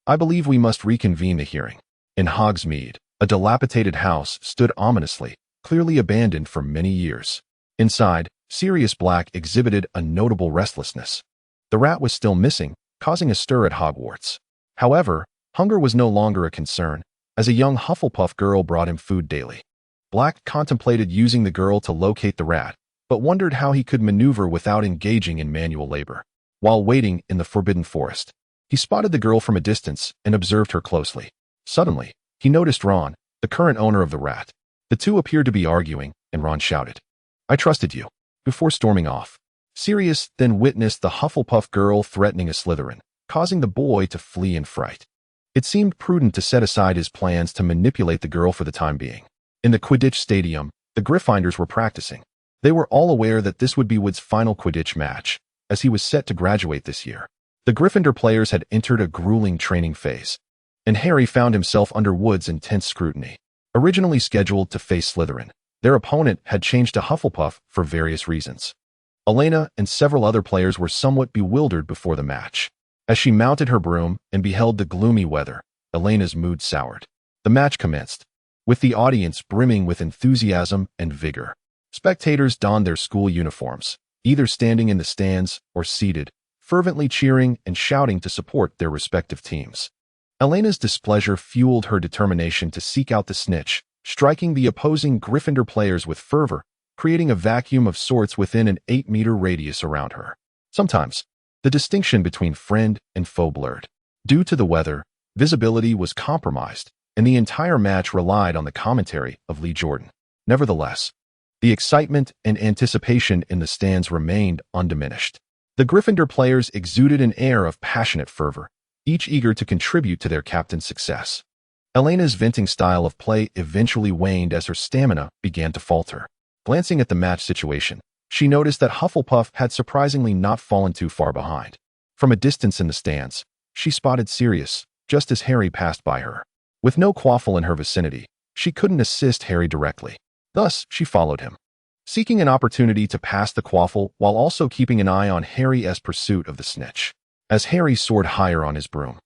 "I believe we must reconvene the hearing." In Hogsmeade, a dilapidated house stood ominously, clearly abandoned for many years. Inside, Sirius Black exhibited a notable restlessness. The rat was still missing, causing a stir at Hogwarts. However, hunger was no longer a concern, as a young Hufflepuff girl brought him food daily. Black contemplated using the girl to locate the rat, but wondered how he could maneuver without engaging in manual labor. While waiting in the Forbidden Forest, he spotted the girl from a distance and observed her closely. Suddenly, he noticed Ron, the current owner of the rat. The two appeared to be arguing, and Ron shouted, "I trusted you," before storming off. Sirius then witnessed the Hufflepuff girl threatening a Slytherin, causing the boy to flee in fright. It seemed prudent to set aside his plans to manipulate the girl for the time being. In the Quidditch stadium, the Gryffindors were practicing. They were all aware that this would be Wood's final Quidditch match, as he was set to graduate this year. The Gryffindor players had entered a grueling training phase, and Harry found himself under Wood's intense scrutiny. Originally scheduled to face Slytherin, their opponent had changed to Hufflepuff for various reasons. Elena and several other players were somewhat bewildered before the match. As she mounted her broom and beheld the gloomy weather, Elena's mood soured. The match commenced, with the audience brimming with enthusiasm and vigor. Spectators donned their school uniforms, either standing in the stands or seated, fervently cheering and shouting to support their respective teams. Elena's displeasure fueled her determination to seek out the snitch, striking the opposing Gryffindor players with fervor, creating a vacuum of sorts within an 8-meter radius around her. Sometimes, the distinction between friend and foe blurred. Due to the weather, visibility was compromised, and the entire match relied on the commentary of Lee Jordan. Nevertheless, the excitement and anticipation in the stands remained undiminished. The Gryffindor players exuded an air of passionate fervor, each eager to contribute to their captain's success. Elena's venting style of play eventually waned as her stamina began to falter. Glancing at the match situation, she noticed that Hufflepuff had surprisingly not fallen too far behind. From a distance in the stands, she spotted Sirius, just as Harry passed by her. With no Quaffle in her vicinity, she couldn't assist Harry directly. Thus, she followed him, seeking an opportunity to pass the Quaffle while also keeping an eye on Harry's pursuit of the snitch. As Harry soared higher on his broom,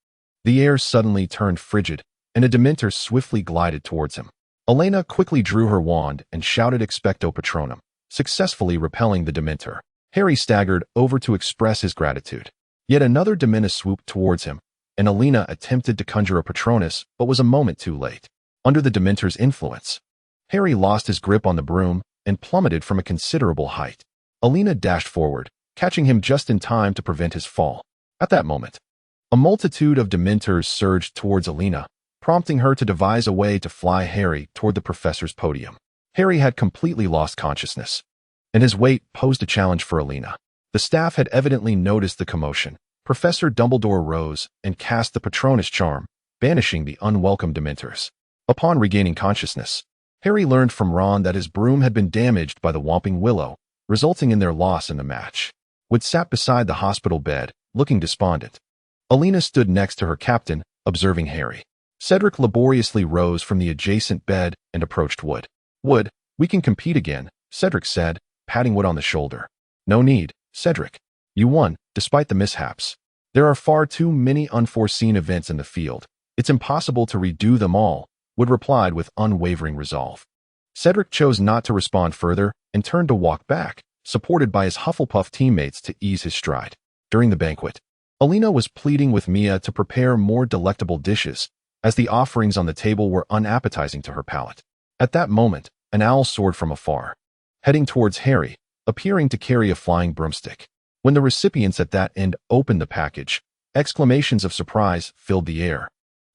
the air suddenly turned frigid, and a Dementor swiftly glided towards him. Elena quickly drew her wand and shouted Expecto Patronum, successfully repelling the Dementor. Harry staggered over to express his gratitude. Yet another Dementor swooped towards him, and Elena attempted to conjure a Patronus but was a moment too late. Under the Dementor's influence, Harry lost his grip on the broom and plummeted from a considerable height. Elena dashed forward, catching him just in time to prevent his fall. At that moment, a multitude of Dementors surged towards Elena, prompting her to devise a way to fly Harry toward the professor's podium. Harry had completely lost consciousness, and his weight posed a challenge for Elena. The staff had evidently noticed the commotion. Professor Dumbledore rose and cast the Patronus charm, banishing the unwelcome Dementors. Upon regaining consciousness, Harry learned from Ron that his broom had been damaged by the Whomping Willow, resulting in their loss in the match. Wood sat beside the hospital bed, looking despondent. Elena stood next to her captain, observing Harry. Cedric laboriously rose from the adjacent bed and approached Wood. "Wood, we can compete again," Cedric said, patting Wood on the shoulder. "No need, Cedric. You won, despite the mishaps. There are far too many unforeseen events in the field. It's impossible to redo them all," Wood replied with unwavering resolve. Cedric chose not to respond further and turned to walk back, supported by his Hufflepuff teammates to ease his stride. During the banquet, Elena was pleading with Mia to prepare more delectable dishes, as the offerings on the table were unappetizing to her palate. At that moment, an owl soared from afar, heading towards Harry, appearing to carry a flying broomstick. When the recipients at that end opened the package, exclamations of surprise filled the air.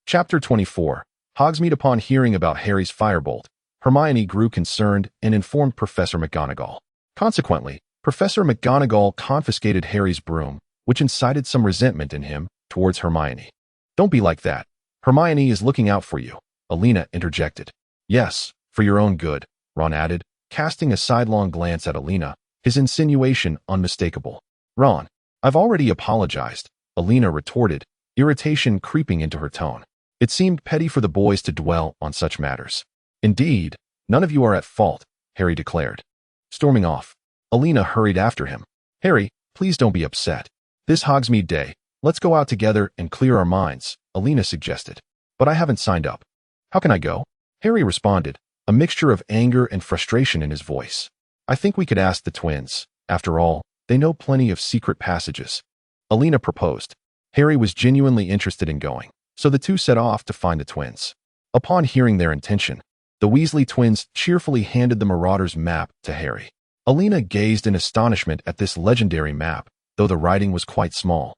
Chapter 24. Hogsmeade. Upon hearing about Harry's firebolt, Hermione grew concerned and informed Professor McGonagall. Consequently, Professor McGonagall confiscated Harry's broom, which incited some resentment in him towards Hermione. "Don't be like that. Hermione is looking out for you," Elena interjected. "Yes, for your own good," Ron added, casting a sidelong glance at Elena, his insinuation unmistakable. "Ron, I've already apologized," Elena retorted, irritation creeping into her tone. It seemed petty for the boys to dwell on such matters. "Indeed, none of you are at fault," Harry declared. Storming off, Elena hurried after him. "Harry, please don't be upset. This Hogsmeade Day, let's go out together and clear our minds," Elena suggested. "But I haven't signed up. How can I go?" Harry responded, a mixture of anger and frustration in his voice. "I think we could ask the twins. After all, they know plenty of secret passages," Elena proposed. Harry was genuinely interested in going, so the two set off to find the twins. Upon hearing their intention, the Weasley twins cheerfully handed the Marauder's map to Harry. Elena gazed in astonishment at this legendary map, though the writing was quite small,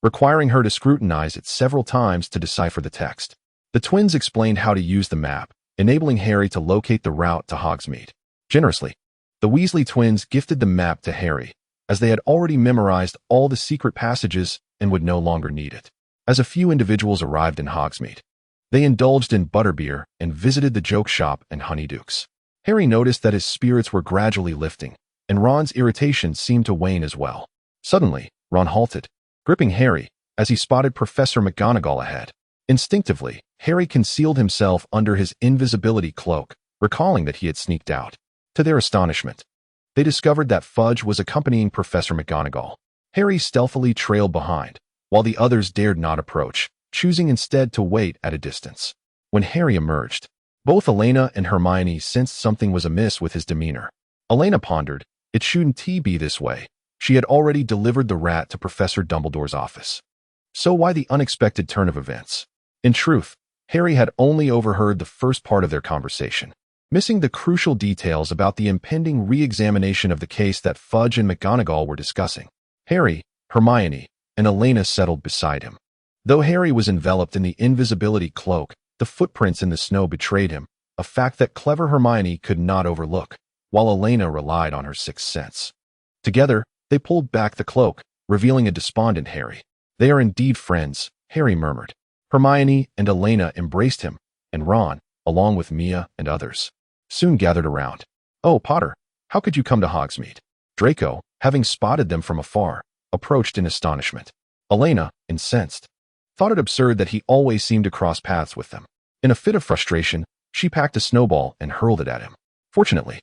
requiring her to scrutinize it several times to decipher the text. The twins explained how to use the map, enabling Harry to locate the route to Hogsmeade. Generously, the Weasley twins gifted the map to Harry, as they had already memorized all the secret passages and would no longer need it. As a few individuals arrived in Hogsmeade, they indulged in butterbeer and visited the joke shop and Honeydukes. Harry noticed that his spirits were gradually lifting, and Ron's irritation seemed to wane as well. Suddenly, Ron halted, gripping Harry, as he spotted Professor McGonagall ahead. Instinctively, Harry concealed himself under his invisibility cloak, recalling that he had sneaked out. To their astonishment, they discovered that Fudge was accompanying Professor McGonagall. Harry stealthily trailed behind, while the others dared not approach, choosing instead to wait at a distance. When Harry emerged, both Elena and Hermione sensed something was amiss with his demeanor. Elena pondered, it shouldn't be this way. She had already delivered the rat to Professor Dumbledore's office. So why the unexpected turn of events? In truth, Harry had only overheard the first part of their conversation, missing the crucial details about the impending re-examination of the case that Fudge and McGonagall were discussing. Harry, Hermione, and Elena settled beside him. Though Harry was enveloped in the invisibility cloak, the footprints in the snow betrayed him, a fact that clever Hermione could not overlook, while Elena relied on her sixth sense. Together, they pulled back the cloak, revealing a despondent Harry. "They are indeed friends," Harry murmured. Hermione and Elena embraced him, and Ron, along with Mia and others, soon gathered around. "Oh, Potter, how could you come to Hogsmeade?" Draco, having spotted them from afar, approached in astonishment. Elena, incensed, thought it absurd that he always seemed to cross paths with them. In a fit of frustration, she packed a snowball and hurled it at him. Fortunately,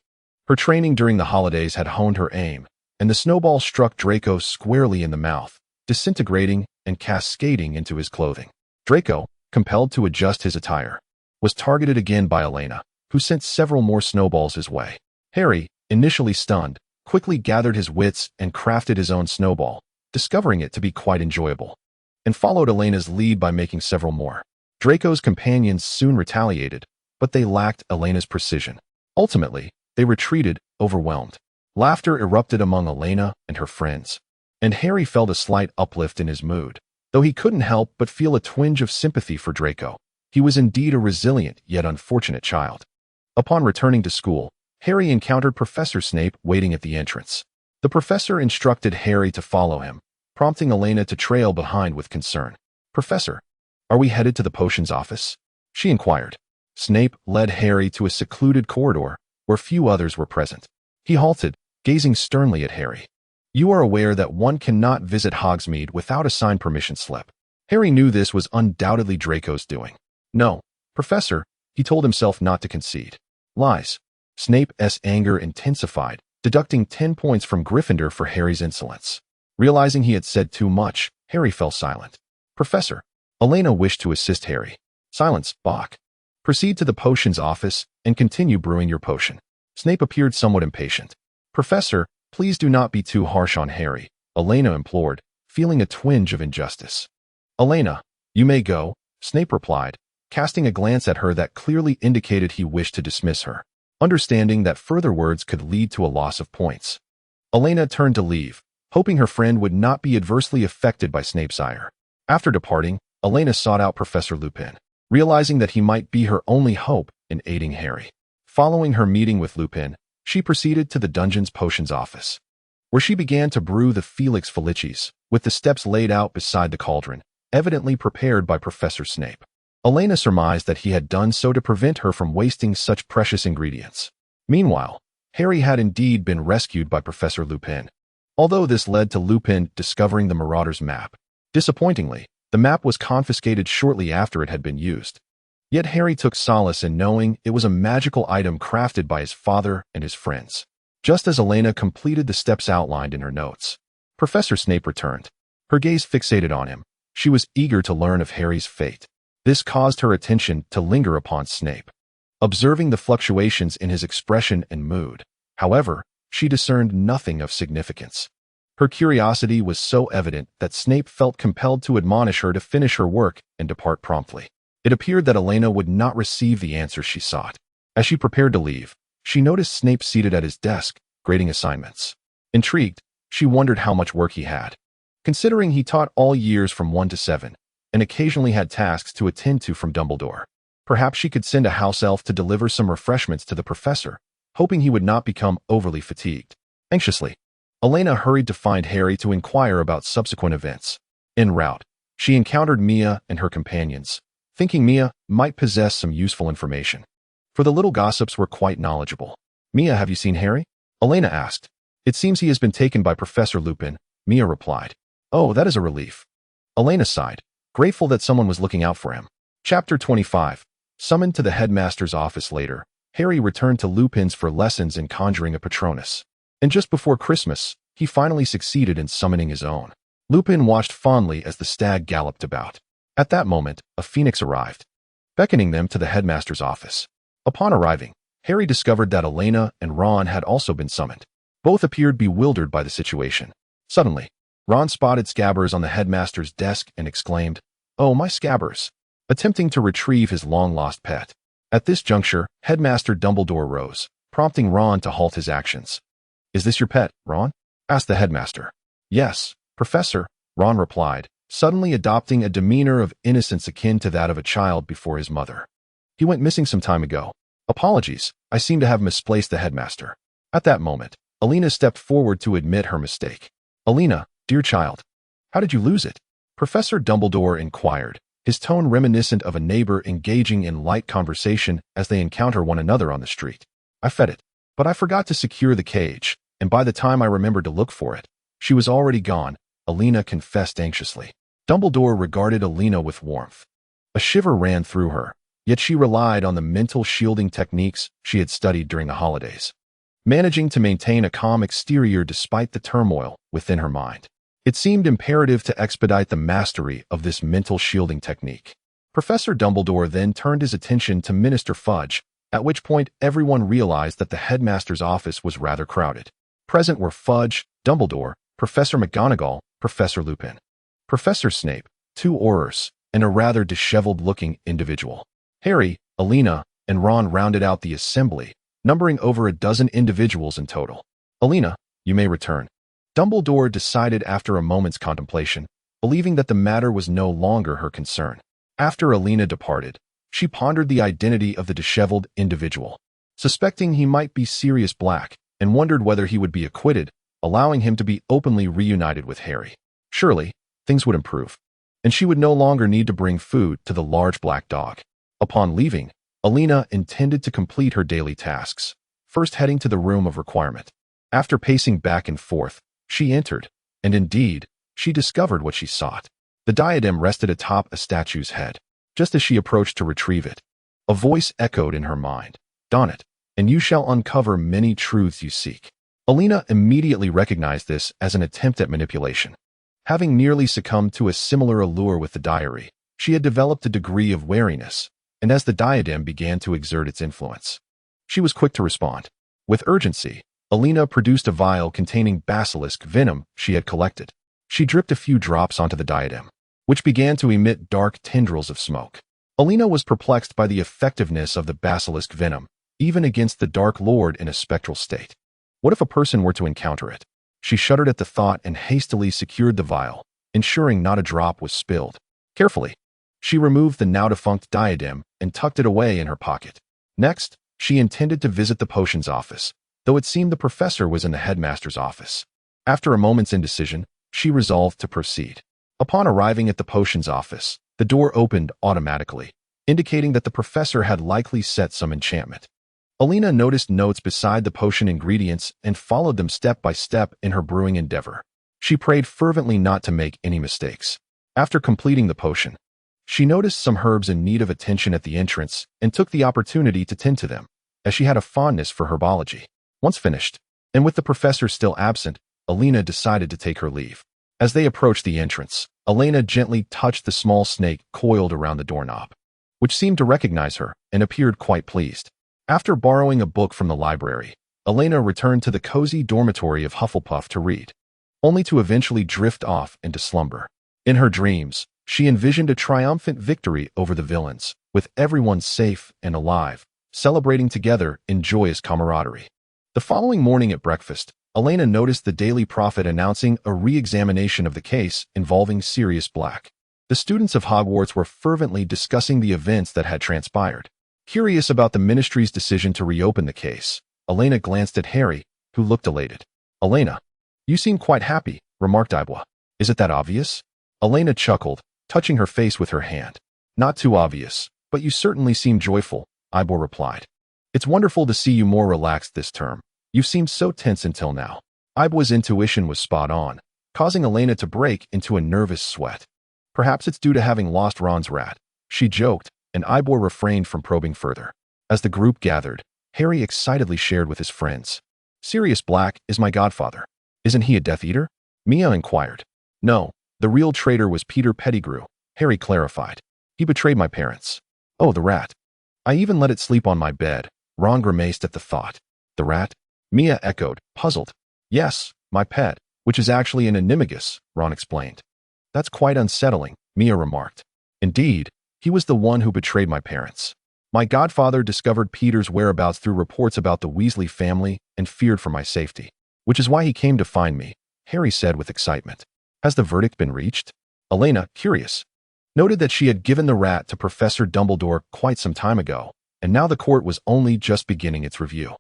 her training during the holidays had honed her aim, and the snowball struck Draco squarely in the mouth, disintegrating and cascading into his clothing. Draco, compelled to adjust his attire, was targeted again by Elena, who sent several more snowballs his way. Harry, initially stunned, quickly gathered his wits and crafted his own snowball, discovering it to be quite enjoyable, and followed Elena's lead by making several more. Draco's companions soon retaliated, but they lacked Elena's precision. Ultimately, they retreated, overwhelmed. Laughter erupted among Elena and her friends, and Harry felt a slight uplift in his mood, though he couldn't help but feel a twinge of sympathy for Draco. He was indeed a resilient yet unfortunate child. Upon returning to school, Harry encountered Professor Snape waiting at the entrance. The professor instructed Harry to follow him, prompting Elena to trail behind with concern. "Professor, are we headed to the potions office?" she inquired. Snape led Harry to a secluded corridor where few others were present. He halted, gazing sternly at Harry. "You are aware that one cannot visit Hogsmeade without a signed permission slip." Harry knew this was undoubtedly Draco's doing. "No, Professor," he told himself not to concede. "Lies." Snape's anger intensified, deducting 10 points from Gryffindor for Harry's insolence. Realizing he had said too much, Harry fell silent. "Professor." Elena wished to assist Harry. "Silence, Bach. Proceed to the potions office and continue brewing your potion." Snape appeared somewhat impatient. "Professor, please do not be too harsh on Harry," Elena implored, feeling a twinge of injustice. "Elena, you may go," Snape replied, casting a glance at her that clearly indicated he wished to dismiss her, understanding that further words could lead to a loss of points. Elena turned to leave, hoping her friend would not be adversely affected by Snape's ire. After departing, Elena sought out Professor Lupin, realizing that he might be her only hope in aiding Harry. Following her meeting with Lupin, she proceeded to the dungeon's potions office, where she began to brew the Felix Felicis, with the steps laid out beside the cauldron, evidently prepared by Professor Snape. Elena surmised that he had done so to prevent her from wasting such precious ingredients. Meanwhile, Harry had indeed been rescued by Professor Lupin, although this led to Lupin discovering the Marauder's map. Disappointingly, the map was confiscated shortly after it had been used. Yet Harry took solace in knowing it was a magical item crafted by his father and his friends. Just as Elena completed the steps outlined in her notes, Professor Snape returned. Her gaze fixated on him. She was eager to learn of Harry's fate. This caused her attention to linger upon Snape, observing the fluctuations in his expression and mood. However, she discerned nothing of significance. Her curiosity was so evident that Snape felt compelled to admonish her to finish her work and depart promptly. It appeared that Elena would not receive the answers she sought. As she prepared to leave, she noticed Snape seated at his desk, grading assignments. Intrigued, she wondered how much work he had. Considering he taught all years from 1 to 7, and occasionally had tasks to attend to from Dumbledore, perhaps she could send a house elf to deliver some refreshments to the professor, hoping he would not become overly fatigued. Anxiously, Elena hurried to find Harry to inquire about subsequent events. En route, she encountered Mia and her companions, thinking Mia might possess some useful information. For the little gossips were quite knowledgeable. "Mia, have you seen Harry?" Elena asked. "It seems he has been taken by Professor Lupin," Mia replied. "Oh, that is a relief." Elena sighed, grateful that someone was looking out for him. Chapter 25. Summoned to the headmaster's office later, Harry returned to Lupin's for lessons in conjuring a Patronus. And just before Christmas, he finally succeeded in summoning his own. Lupin watched fondly as the stag galloped about. At that moment, a phoenix arrived, beckoning them to the headmaster's office. Upon arriving, Harry discovered that Elena and Ron had also been summoned. Both appeared bewildered by the situation. Suddenly, Ron spotted Scabbers on the headmaster's desk and exclaimed, "Oh, my Scabbers," attempting to retrieve his long-lost pet. At this juncture, Headmaster Dumbledore rose, prompting Ron to halt his actions. "Is this your pet, Ron?" asked the headmaster. "Yes, Professor," Ron replied, suddenly adopting a demeanor of innocence akin to that of a child before his mother. "He went missing some time ago. Apologies, I seem to have misplaced the headmaster." At that moment, Elena stepped forward to admit her mistake. "Elena, dear child, how did you lose it?" Professor Dumbledore inquired, his tone reminiscent of a neighbor engaging in light conversation as they encounter one another on the street. "I fed it, but I forgot to secure the cage, and by the time I remembered to look for it, she was already gone," Elena confessed anxiously. Dumbledore regarded Elena with warmth. A shiver ran through her, yet she relied on the mental shielding techniques she had studied during the holidays, managing to maintain a calm exterior despite the turmoil within her mind. It seemed imperative to expedite the mastery of this mental shielding technique. Professor Dumbledore then turned his attention to Minister Fudge, at which point everyone realized that the headmaster's office was rather crowded. Present were Fudge, Dumbledore, Professor McGonagall, Professor Lupin, Professor Snape, 2 Aurors, and a rather disheveled-looking individual. Harry, Elena, and Ron rounded out the assembly, numbering over a dozen individuals in total. Elena, you may return. Dumbledore decided after a moment's contemplation, believing that the matter was no longer her concern. After Elena departed, she pondered the identity of the disheveled individual, suspecting he might be Sirius Black, and wondered whether he would be acquitted, allowing him to be openly reunited with Harry. Surely, things would improve, and she would no longer need to bring food to the large black dog. Upon leaving, Elena intended to complete her daily tasks, first heading to the room of requirement. After pacing back and forth, she entered, and indeed, she discovered what she sought. The diadem rested atop a statue's head. Just as she approached to retrieve it, a voice echoed in her mind. Don it, and you shall uncover many truths you seek. Elena immediately recognized this as an attempt at manipulation. Having nearly succumbed to a similar allure with the diary, she had developed a degree of wariness, and as the diadem began to exert its influence, she was quick to respond. With urgency, Elena produced a vial containing basilisk venom she had collected. She dripped a few drops onto the diadem, which began to emit dark tendrils of smoke. Elena was perplexed by the effectiveness of the basilisk venom, even against the Dark Lord in a spectral state. What if a person were to encounter it? She shuddered at the thought and hastily secured the vial, ensuring not a drop was spilled. Carefully, she removed the now-defunct diadem and tucked it away in her pocket. Next, she intended to visit the potions office, though it seemed the professor was in the headmaster's office. After a moment's indecision, she resolved to proceed. Upon arriving at the potions office, the door opened automatically, indicating that the professor had likely set some enchantment. Elena noticed notes beside the potion ingredients and followed them step by step in her brewing endeavor. She prayed fervently not to make any mistakes. After completing the potion, she noticed some herbs in need of attention at the entrance and took the opportunity to tend to them, as she had a fondness for herbology. Once finished, and with the professor still absent, Elena decided to take her leave. As they approached the entrance, Elena gently touched the small snake coiled around the doorknob, which seemed to recognize her and appeared quite pleased. After borrowing a book from the library, Elena returned to the cozy dormitory of Hufflepuff to read, only to eventually drift off into slumber. In her dreams, she envisioned a triumphant victory over the villains, with everyone safe and alive, celebrating together in joyous camaraderie. The following morning at breakfast, Elena noticed the Daily Prophet announcing a re-examination of the case involving Sirius Black. The students of Hogwarts were fervently discussing the events that had transpired. Curious about the ministry's decision to reopen the case, Elena glanced at Harry, who looked elated. Elena, you seem quite happy, remarked Ibwa. Is it that obvious? Elena chuckled, touching her face with her hand. Not too obvious, but you certainly seem joyful, Ibwa replied. It's wonderful to see you more relaxed this term. You've seemed so tense until now. Ibwa's intuition was spot on, causing Elena to break into a nervous sweat. Perhaps it's due to having lost Ron's rat, she joked, and Ibwa refrained from probing further. As the group gathered, Harry excitedly shared with his friends. Sirius Black is my godfather. Isn't he a Death Eater? Mia inquired. No, the real traitor was Peter Pettigrew, Harry clarified. He betrayed my parents. Oh, the rat. I even let it sleep on my bed. Ron grimaced at the thought. The rat? Mia echoed, puzzled. Yes, my pet, which is actually an animagus, Ron explained. That's quite unsettling, Mia remarked. Indeed, he was the one who betrayed my parents. My godfather discovered Peter's whereabouts through reports about the Weasley family and feared for my safety, which is why he came to find me, Harry said with excitement. Has the verdict been reached? Elena, curious, noted that she had given the rat to Professor Dumbledore quite some time ago, and now the court was only just beginning its review.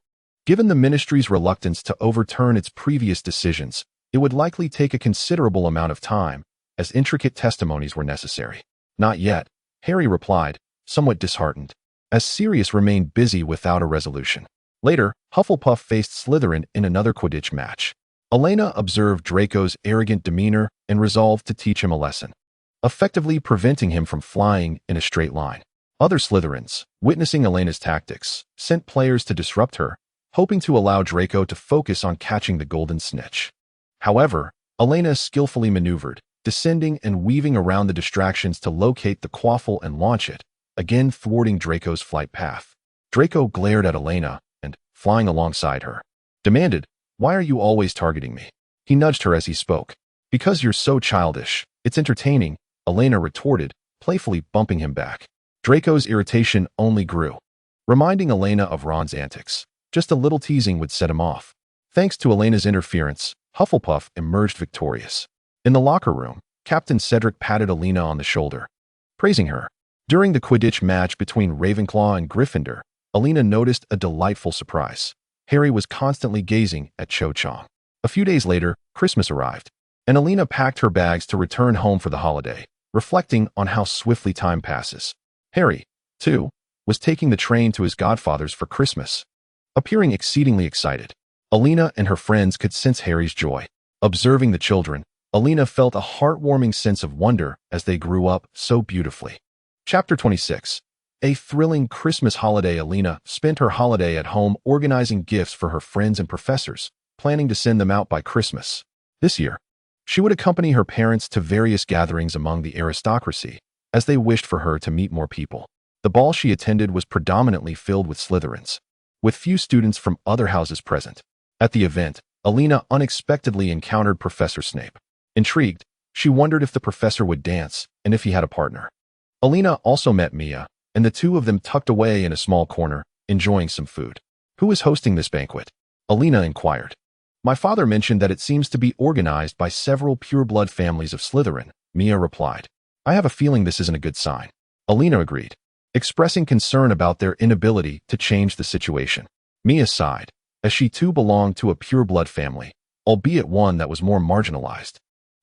Given the ministry's reluctance to overturn its previous decisions, it would likely take a considerable amount of time, as intricate testimonies were necessary. Not yet, Harry replied, somewhat disheartened, as Sirius remained busy without a resolution. Later, Hufflepuff faced Slytherin in another Quidditch match. Elena observed Draco's arrogant demeanor and resolved to teach him a lesson, effectively preventing him from flying in a straight line. Other Slytherins, witnessing Elena's tactics, sent players to disrupt her, hoping to allow Draco to focus on catching the golden snitch. However, Elena skillfully maneuvered, descending and weaving around the distractions to locate the quaffle and launch it, again thwarting Draco's flight path. Draco glared at Elena and, flying alongside her, demanded, "Why are you always targeting me?" He nudged her as he spoke. "Because you're so childish. It's entertaining," Elena retorted, playfully bumping him back. Draco's irritation only grew, reminding Elena of Ron's antics. Just a little teasing would set him off. Thanks to Elena's interference, Hufflepuff emerged victorious. In the locker room, Captain Cedric patted Elena on the shoulder, praising her. During the Quidditch match between Ravenclaw and Gryffindor, Elena noticed a delightful surprise. Harry was constantly gazing at Cho Chang. A few days later, Christmas arrived, and Elena packed her bags to return home for the holiday, reflecting on how swiftly time passes. Harry, too, was taking the train to his godfather's for Christmas. Appearing exceedingly excited, Elena and her friends could sense Harry's joy. Observing the children, Elena felt a heartwarming sense of wonder as they grew up so beautifully. Chapter 26. A thrilling Christmas holiday. Elena spent her holiday at home organizing gifts for her friends and professors, planning to send them out by Christmas. This year, she would accompany her parents to various gatherings among the aristocracy, as they wished for her to meet more people. The ball she attended was predominantly filled with Slytherins, with few students from other houses present. At the event, Elena unexpectedly encountered Professor Snape. Intrigued, she wondered if the professor would dance and if he had a partner. Elena also met Mia, and the two of them tucked away in a small corner, enjoying some food. Who is hosting this banquet? Elena inquired. My father mentioned that it seems to be organized by several pure-blood families of Slytherin, Mia replied. I have a feeling this isn't a good sign. Elena agreed, expressing concern about their inability to change the situation. Mia sighed, as she too belonged to a pure-blood family, albeit one that was more marginalized.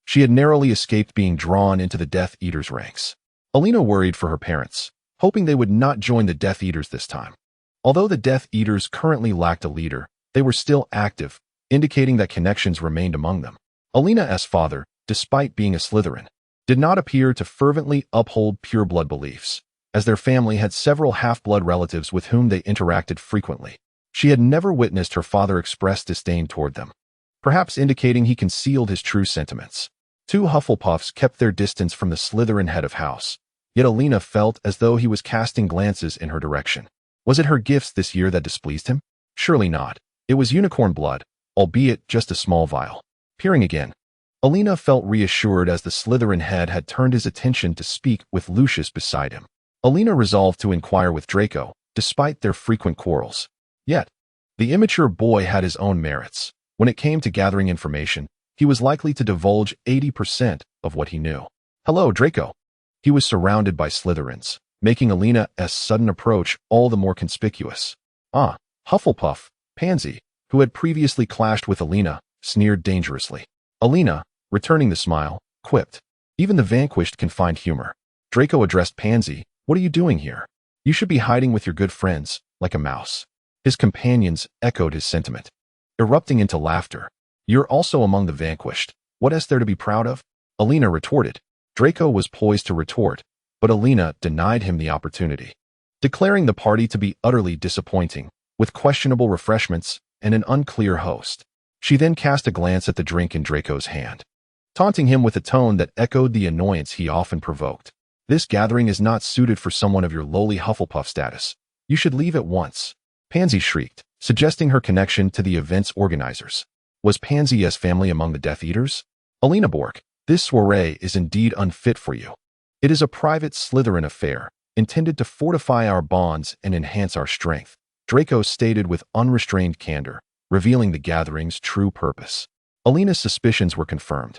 She had narrowly escaped being drawn into the Death Eaters' ranks. Elena worried for her parents, hoping they would not join the Death Eaters this time. Although the Death Eaters currently lacked a leader, they were still active, indicating that connections remained among them. Elena's father, despite being a Slytherin, did not appear to fervently uphold pure-blood beliefs, as their family had several half-blood relatives with whom they interacted frequently. She had never witnessed her father express disdain toward them, perhaps indicating he concealed his true sentiments. Two Hufflepuffs kept their distance from the Slytherin head of house, yet Elena felt as though he was casting glances in her direction. Was it her gifts this year that displeased him? Surely not. It was unicorn blood, albeit just a small vial. Peering again, Elena felt reassured as the Slytherin head had turned his attention to speak with Lucius beside him. Elena resolved to inquire with Draco, despite their frequent quarrels. Yet, the immature boy had his own merits. When it came to gathering information, he was likely to divulge 80% of what he knew. Hello, Draco. He was surrounded by Slytherins, making Elena's sudden approach all the more conspicuous. Ah, Hufflepuff, Pansy, who had previously clashed with Elena, sneered dangerously. Elena, returning the smile, quipped. Even the vanquished can find humor. Draco addressed Pansy. What are you doing here? You should be hiding with your good friends, like a mouse. His companions echoed his sentiment, erupting into laughter. You're also among the vanquished. What is there to be proud of? Elena retorted. Draco was poised to retort, but Elena denied him the opportunity, declaring the party to be utterly disappointing, with questionable refreshments and an unclear host. She then cast a glance at the drink in Draco's hand, taunting him with a tone that echoed the annoyance he often provoked. This gathering is not suited for someone of your lowly Hufflepuff status. You should leave at once. Pansy shrieked, suggesting her connection to the event's organizers. Was Pansy's family among the Death Eaters? Elena Bork, this soiree is indeed unfit for you. It is a private Slytherin affair, intended to fortify our bonds and enhance our strength, Draco stated with unrestrained candor, revealing the gathering's true purpose. Elena's suspicions were confirmed.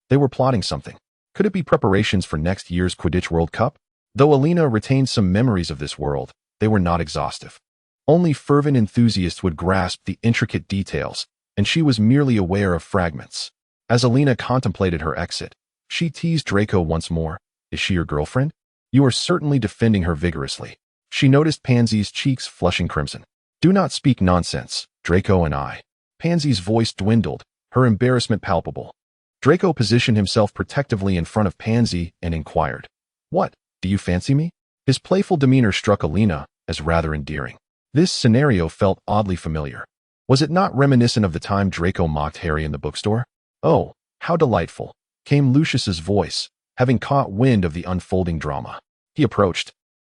They were plotting something. Could it be preparations for next year's Quidditch World Cup? Though Elena retained some memories of this world, they were not exhaustive. Only fervent enthusiasts would grasp the intricate details, and she was merely aware of fragments. As Elena contemplated her exit, she teased Draco once more. Is she your girlfriend? You are certainly defending her vigorously. She noticed Pansy's cheeks flushing crimson. Do not speak nonsense, Draco and I. Pansy's voice dwindled, her embarrassment palpable. Draco positioned himself protectively in front of Pansy and inquired, What, do you fancy me? His playful demeanor struck Elena as rather endearing. This scenario felt oddly familiar. Was it not reminiscent of the time Draco mocked Harry in the bookstore? Oh, how delightful, came Lucius's voice, having caught wind of the unfolding drama. He approached,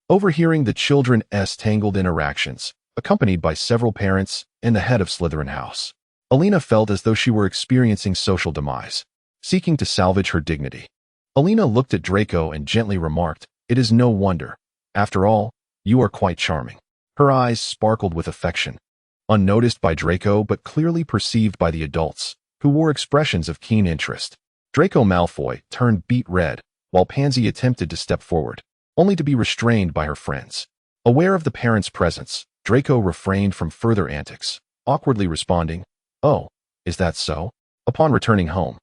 overhearing the children's tangled interactions, accompanied by several parents and the head of Slytherin House. Elena felt as though she were experiencing social demise, seeking to salvage her dignity. Elena looked at Draco and gently remarked, It is no wonder. After all, you are quite charming. Her eyes sparkled with affection. unnoticed by Draco but clearly perceived by the adults, who wore expressions of keen interest. Draco Malfoy turned beet red, while Pansy attempted to step forward, only to be restrained by her friends. Aware of the parents' presence, Draco refrained from further antics, awkwardly responding, "Oh, is that so?" Upon returning home,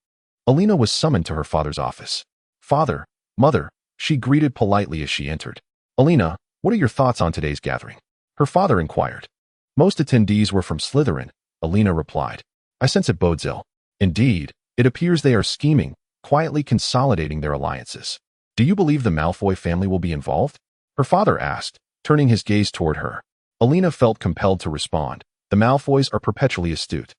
Elena was summoned to her father's office. "Father, Mother," she greeted politely as she entered. "Elena, what are your thoughts on today's gathering?" her father inquired. "Most attendees were from Slytherin," Elena replied. "I sense it bodes ill." "Indeed, it appears they are scheming, quietly consolidating their alliances." "Do you believe the Malfoy family will be involved?" her father asked, turning his gaze toward her. Elena felt compelled to respond. "The Malfoys are perpetually astute,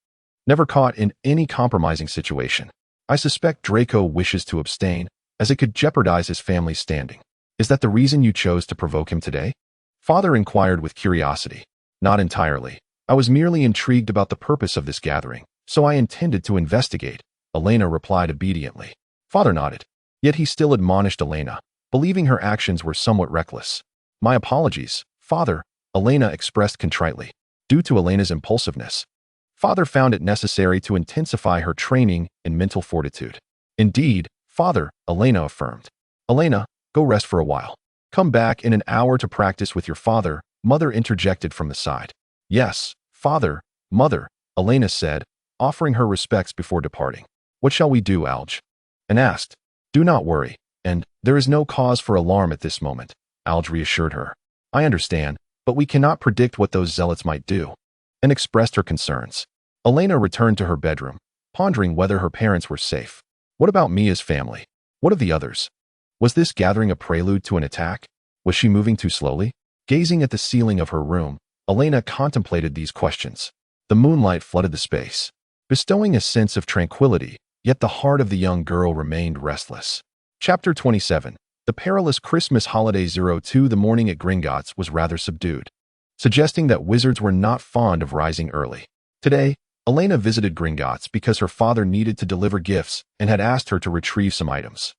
never caught in any compromising situation. I suspect Draco wishes to abstain, as it could jeopardize his family's standing." "Is that the reason you chose to provoke him today?" Father inquired with curiosity. "Not entirely. I was merely intrigued about the purpose of this gathering, so I intended to investigate," Elena replied obediently. Father nodded. Yet he still admonished Elena, believing her actions were somewhat reckless. "My apologies, Father," Elena expressed contritely. Due to Elena's impulsiveness, Father found it necessary to intensify her training in mental fortitude. "Indeed, Father," Elena affirmed. "Elena, go rest for a while. Come back in an hour to practice with your father," Mother interjected from the side. "Yes, Father, Mother," Elena said, offering her respects before departing. "What shall we do, Alge?" And asked. "Do not worry, and there is no cause for alarm at this moment," Alge reassured her. "I understand, but we cannot predict what those zealots might do," and expressed her concerns. Elena returned to her bedroom, pondering whether her parents were safe. What about Mia's family? What of the others? Was this gathering a prelude to an attack? Was she moving too slowly? Gazing at the ceiling of her room, Elena contemplated these questions. The moonlight flooded the space, bestowing a sense of tranquility, yet the heart of the young girl remained restless. Chapter 27. The perilous Christmas holiday 02. The morning at Gringotts was rather subdued, suggesting that wizards were not fond of rising early. Today, Elena visited Gringotts because her father needed to deliver gifts and had asked her to retrieve some items.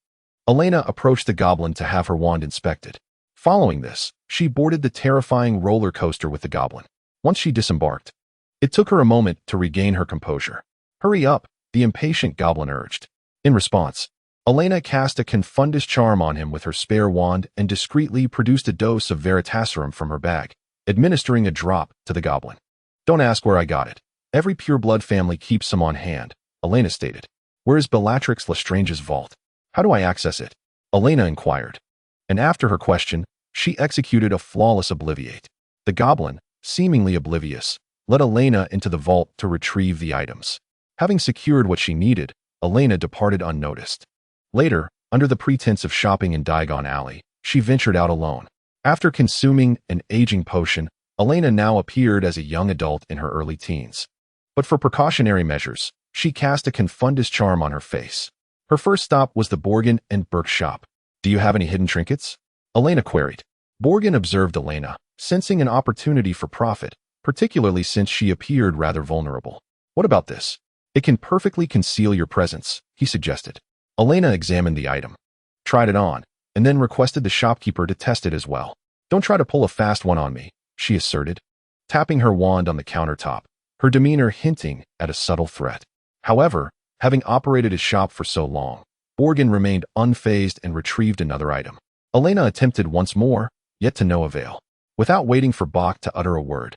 Elena approached the goblin to have her wand inspected. Following this, she boarded the terrifying roller coaster with the goblin. Once she disembarked, it took her a moment to regain her composure. "Hurry up," the impatient goblin urged. In response, Elena cast a confundus charm on him with her spare wand and discreetly produced a dose of Veritaserum from her bag, administering a drop to the goblin. "Don't ask where I got it. Every pureblood family keeps some on hand," Elena stated. "Where is Bellatrix Lestrange's vault? How do I access it?" Elena inquired. And after her question, she executed a flawless obliviate. The goblin, seemingly oblivious, led Elena into the vault to retrieve the items. Having secured what she needed, Elena departed unnoticed. Later, under the pretense of shopping in Diagon Alley, she ventured out alone. After consuming an aging potion, Elena now appeared as a young adult in her early teens. But for precautionary measures, she cast a confundus charm on her face. Her first stop was the Borgin and Burke shop. "Do you have any hidden trinkets?" Elena queried. Borgin observed Elena, sensing an opportunity for profit, particularly since she appeared rather vulnerable. "What about this? It can perfectly conceal your presence," he suggested. Elena examined the item, tried it on, and then requested the shopkeeper to test it as well. "Don't try to pull a fast one on me," she asserted, tapping her wand on the countertop, her demeanor hinting at a subtle threat. However, having operated his shop for so long, Borgin remained unfazed and retrieved another item. Elena attempted once more, yet to no avail. Without waiting for Bach to utter a word,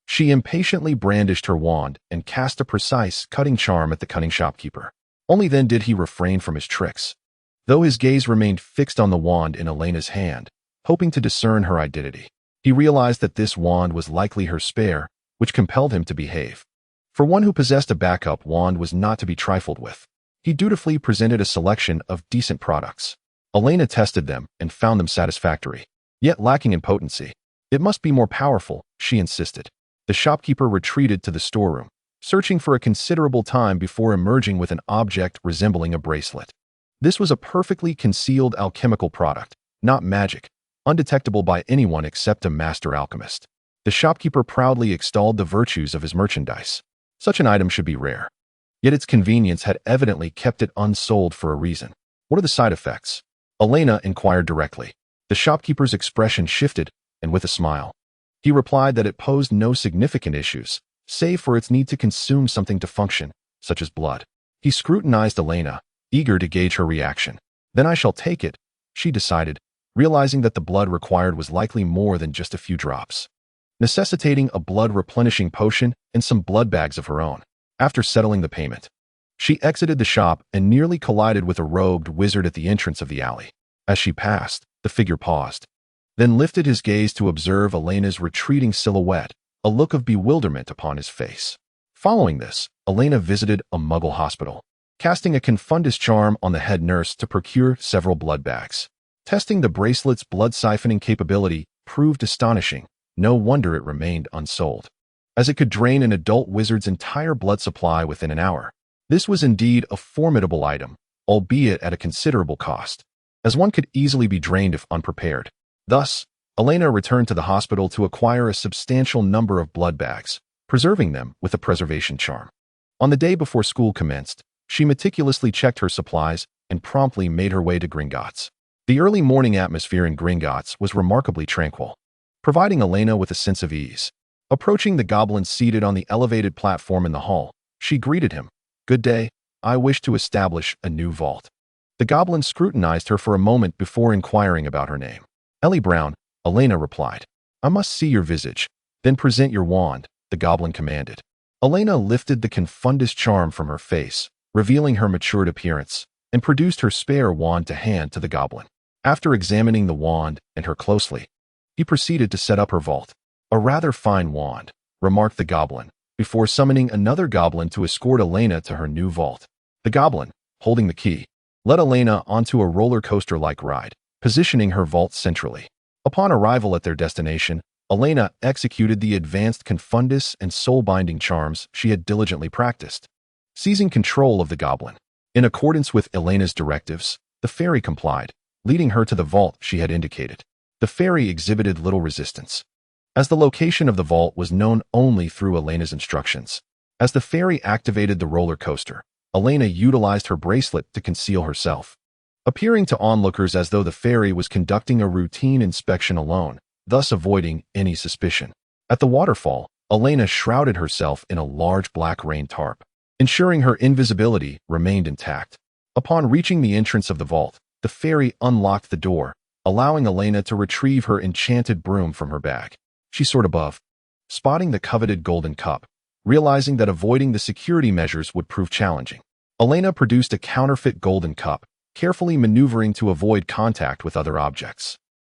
she impatiently brandished her wand and cast a precise cutting charm at the cunning shopkeeper. Only then did he refrain from his tricks, though his gaze remained fixed on the wand in Elena's hand, hoping to discern her identity. He realized that this wand was likely her spare, which compelled him to behave. For one who possessed a backup wand was not to be trifled with. He dutifully presented a selection of decent products. Elena tested them and found them satisfactory, yet lacking in potency. "It must be more powerful," she insisted. The shopkeeper retreated to the storeroom, searching for a considerable time before emerging with an object resembling a bracelet. This was a perfectly concealed alchemical product, not magic, undetectable by anyone except a master alchemist. The shopkeeper proudly extolled the virtues of his merchandise. Such an item should be rare. Yet its convenience had evidently kept it unsold for a reason. "What are the side effects?" Elena inquired directly. The shopkeeper's expression shifted, and with a smile, he replied that it posed no significant issues, save for its need to consume something to function, such as blood. He scrutinized Elena, eager to gauge her reaction. Then I shall take it, she decided, realizing that the blood required was likely more than just a few drops, necessitating a blood-replenishing potion and some blood bags of her own. After settling the payment, she exited the shop and nearly collided with a robed wizard at the entrance of the alley. As she passed, the figure paused, then lifted his gaze to observe Elena's retreating silhouette, a look of bewilderment upon his face. Following this, Elena visited a muggle hospital, casting a confundus charm on the head nurse to procure several blood bags. Testing the bracelet's blood siphoning capability proved astonishing. No wonder it remained unsold, as it could drain an adult wizard's entire blood supply within an hour. This was indeed a formidable item, albeit at a considerable cost, as one could easily be drained if unprepared. Thus, Elena returned to the hospital to acquire a substantial number of blood bags, preserving them with a preservation charm. On the day before school commenced, she meticulously checked her supplies and promptly made her way to Gringotts. The early morning atmosphere in Gringotts was remarkably tranquil, providing Elena with a sense of ease. Approaching the goblin seated on the elevated platform in the hall, she greeted him. "Good day, I wish to establish a new vault." The goblin scrutinized her for a moment before inquiring about her name. "Ellie Brown," Elena replied. "I must see your visage, then present your wand," the goblin commanded. Elena lifted the confundus charm from her face, revealing her matured appearance, and produced her spare wand to hand to the goblin. After examining the wand and her closely, he proceeded to set up her vault. "A rather fine wand," remarked the goblin, before summoning another goblin to escort Elena to her new vault. The goblin, holding the key, led Elena onto a roller coaster-like ride, positioning her vault centrally. Upon arrival at their destination, Elena executed the advanced confundus and soul-binding charms she had diligently practiced, seizing control of the goblin. In accordance with Elena's directives, the fairy complied, leading her to the vault she had indicated. The fairy exhibited little resistance, as the location of the vault was known only through Elena's instructions. As the fairy activated the roller coaster, Elena utilized her bracelet to conceal herself, appearing to onlookers as though the fairy was conducting a routine inspection alone, thus avoiding any suspicion. At the waterfall, Elena shrouded herself in a large black rain tarp, ensuring her invisibility remained intact. Upon reaching the entrance of the vault, the fairy unlocked the door, allowing Elena to retrieve her enchanted broom from her bag. She soared above, spotting the coveted golden cup, realizing that avoiding the security measures would prove challenging. Elena produced a counterfeit golden cup, carefully maneuvering to avoid contact with other objects.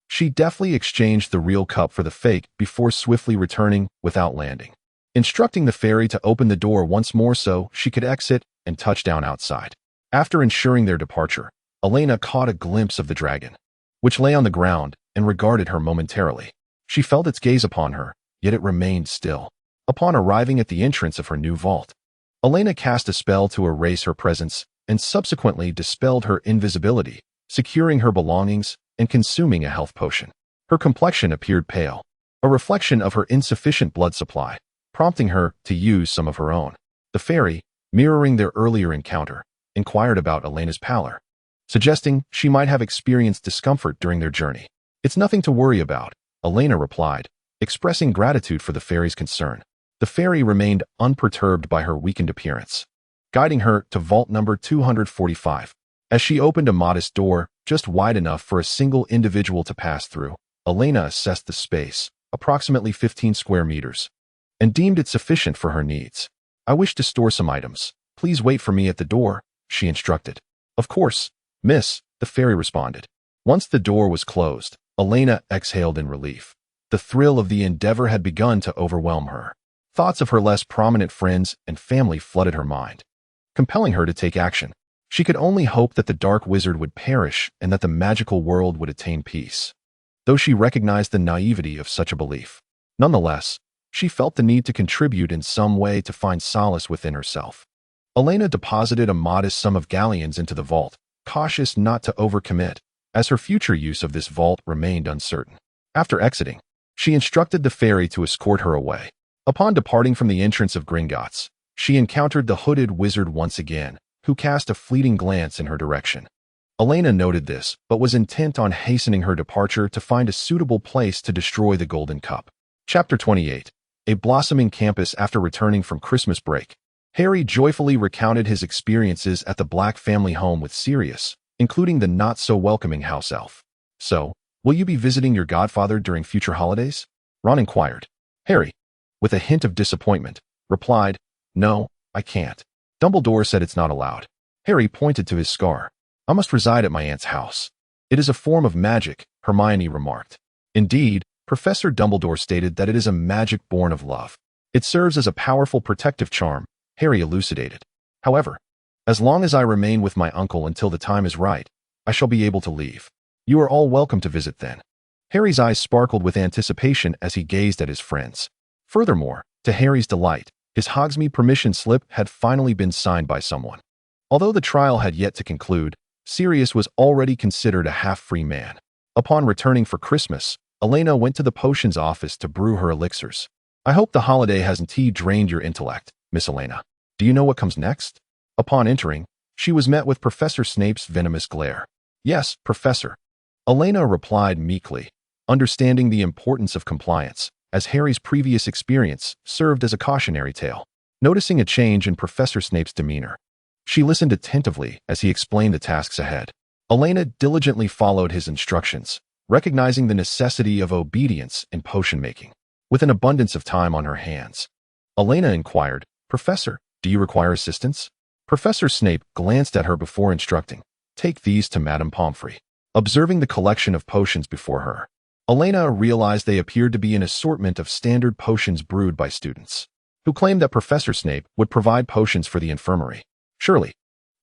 She deftly exchanged the real cup for the fake before swiftly returning without landing, instructing the fairy to open the door once more so she could exit and touch down outside. After ensuring their departure, Elena caught a glimpse of the dragon, which lay on the ground and regarded her momentarily. She felt its gaze upon her, yet it remained still. Upon arriving at the entrance of her new vault, Elena cast a spell to erase her presence and subsequently dispelled her invisibility, securing her belongings and consuming a health potion. Her complexion appeared pale, a reflection of her insufficient blood supply, prompting her to use some of her own. The fairy, mirroring their earlier encounter, inquired about Elena's pallor, suggesting she might have experienced discomfort during their journey. "It's nothing to worry about," Elena replied, expressing gratitude for the fairy's concern. The fairy remained unperturbed by her weakened appearance, guiding her to vault number 245. As she opened a modest door, just wide enough for a single individual to pass through, Elena assessed the space, approximately 15 square meters, and deemed it sufficient for her needs. "I wish to store some items. Please wait for me at the door," she instructed. "Of course, miss," the fairy responded. Once the door was closed, Elena exhaled in relief. The thrill of the endeavor had begun to overwhelm her. Thoughts of her less prominent friends and family flooded her mind, compelling her to take action. She could only hope that the dark wizard would perish and that the magical world would attain peace, though she recognized the naivety of such a belief. Nonetheless, she felt the need to contribute in some way to find solace within herself. Elena deposited a modest sum of galleons into the vault, cautious not to overcommit, as her future use of this vault remained uncertain. After exiting, she instructed the fairy to escort her away. Upon departing from the entrance of Gringotts, she encountered the hooded wizard once again, who cast a fleeting glance in her direction. Elena noted this, but was intent on hastening her departure to find a suitable place to destroy the golden cup. Chapter 28. a blossoming campus after returning from Christmas break. Harry joyfully recounted his experiences at the Black family home with Sirius, including the not-so-welcoming house elf. "So, will you be visiting your godfather during future holidays?" Ron inquired. Harry, with a hint of disappointment, replied, "No, I can't. Dumbledore said it's not allowed." Harry pointed to his scar. "I must reside at my aunt's house." "It is a form of magic," Hermione remarked. "Indeed, Professor Dumbledore stated that it is a magic born of love. It serves as a powerful protective charm," Harry elucidated. "However, as long as I remain with my uncle until the time is right, I shall be able to leave. You are all welcome to visit then." Harry's eyes sparkled with anticipation as he gazed at his friends. Furthermore, to Harry's delight, his Hogsmeade permission slip had finally been signed by someone. Although the trial had yet to conclude, Sirius was already considered a half-free man. Upon returning for Christmas, Elena went to the potions office to brew her elixirs. "I hope the holiday hasn't drained your intellect, Miss Elena. Do you know what comes next?" Upon entering, she was met with Professor Snape's venomous glare. "Yes, Professor," Elena replied meekly, understanding the importance of compliance, as Harry's previous experience served as a cautionary tale. Noticing a change in Professor Snape's demeanor, she listened attentively as he explained the tasks ahead. Elena diligently followed his instructions, recognizing the necessity of obedience in potion-making. With an abundance of time on her hands, Elena inquired, "Professor, do you require assistance?" Professor Snape glanced at her before instructing, "Take these to Madame Pomfrey." Observing the collection of potions before her, Elena realized they appeared to be an assortment of standard potions brewed by students, who claimed that Professor Snape would provide potions for the infirmary. Surely,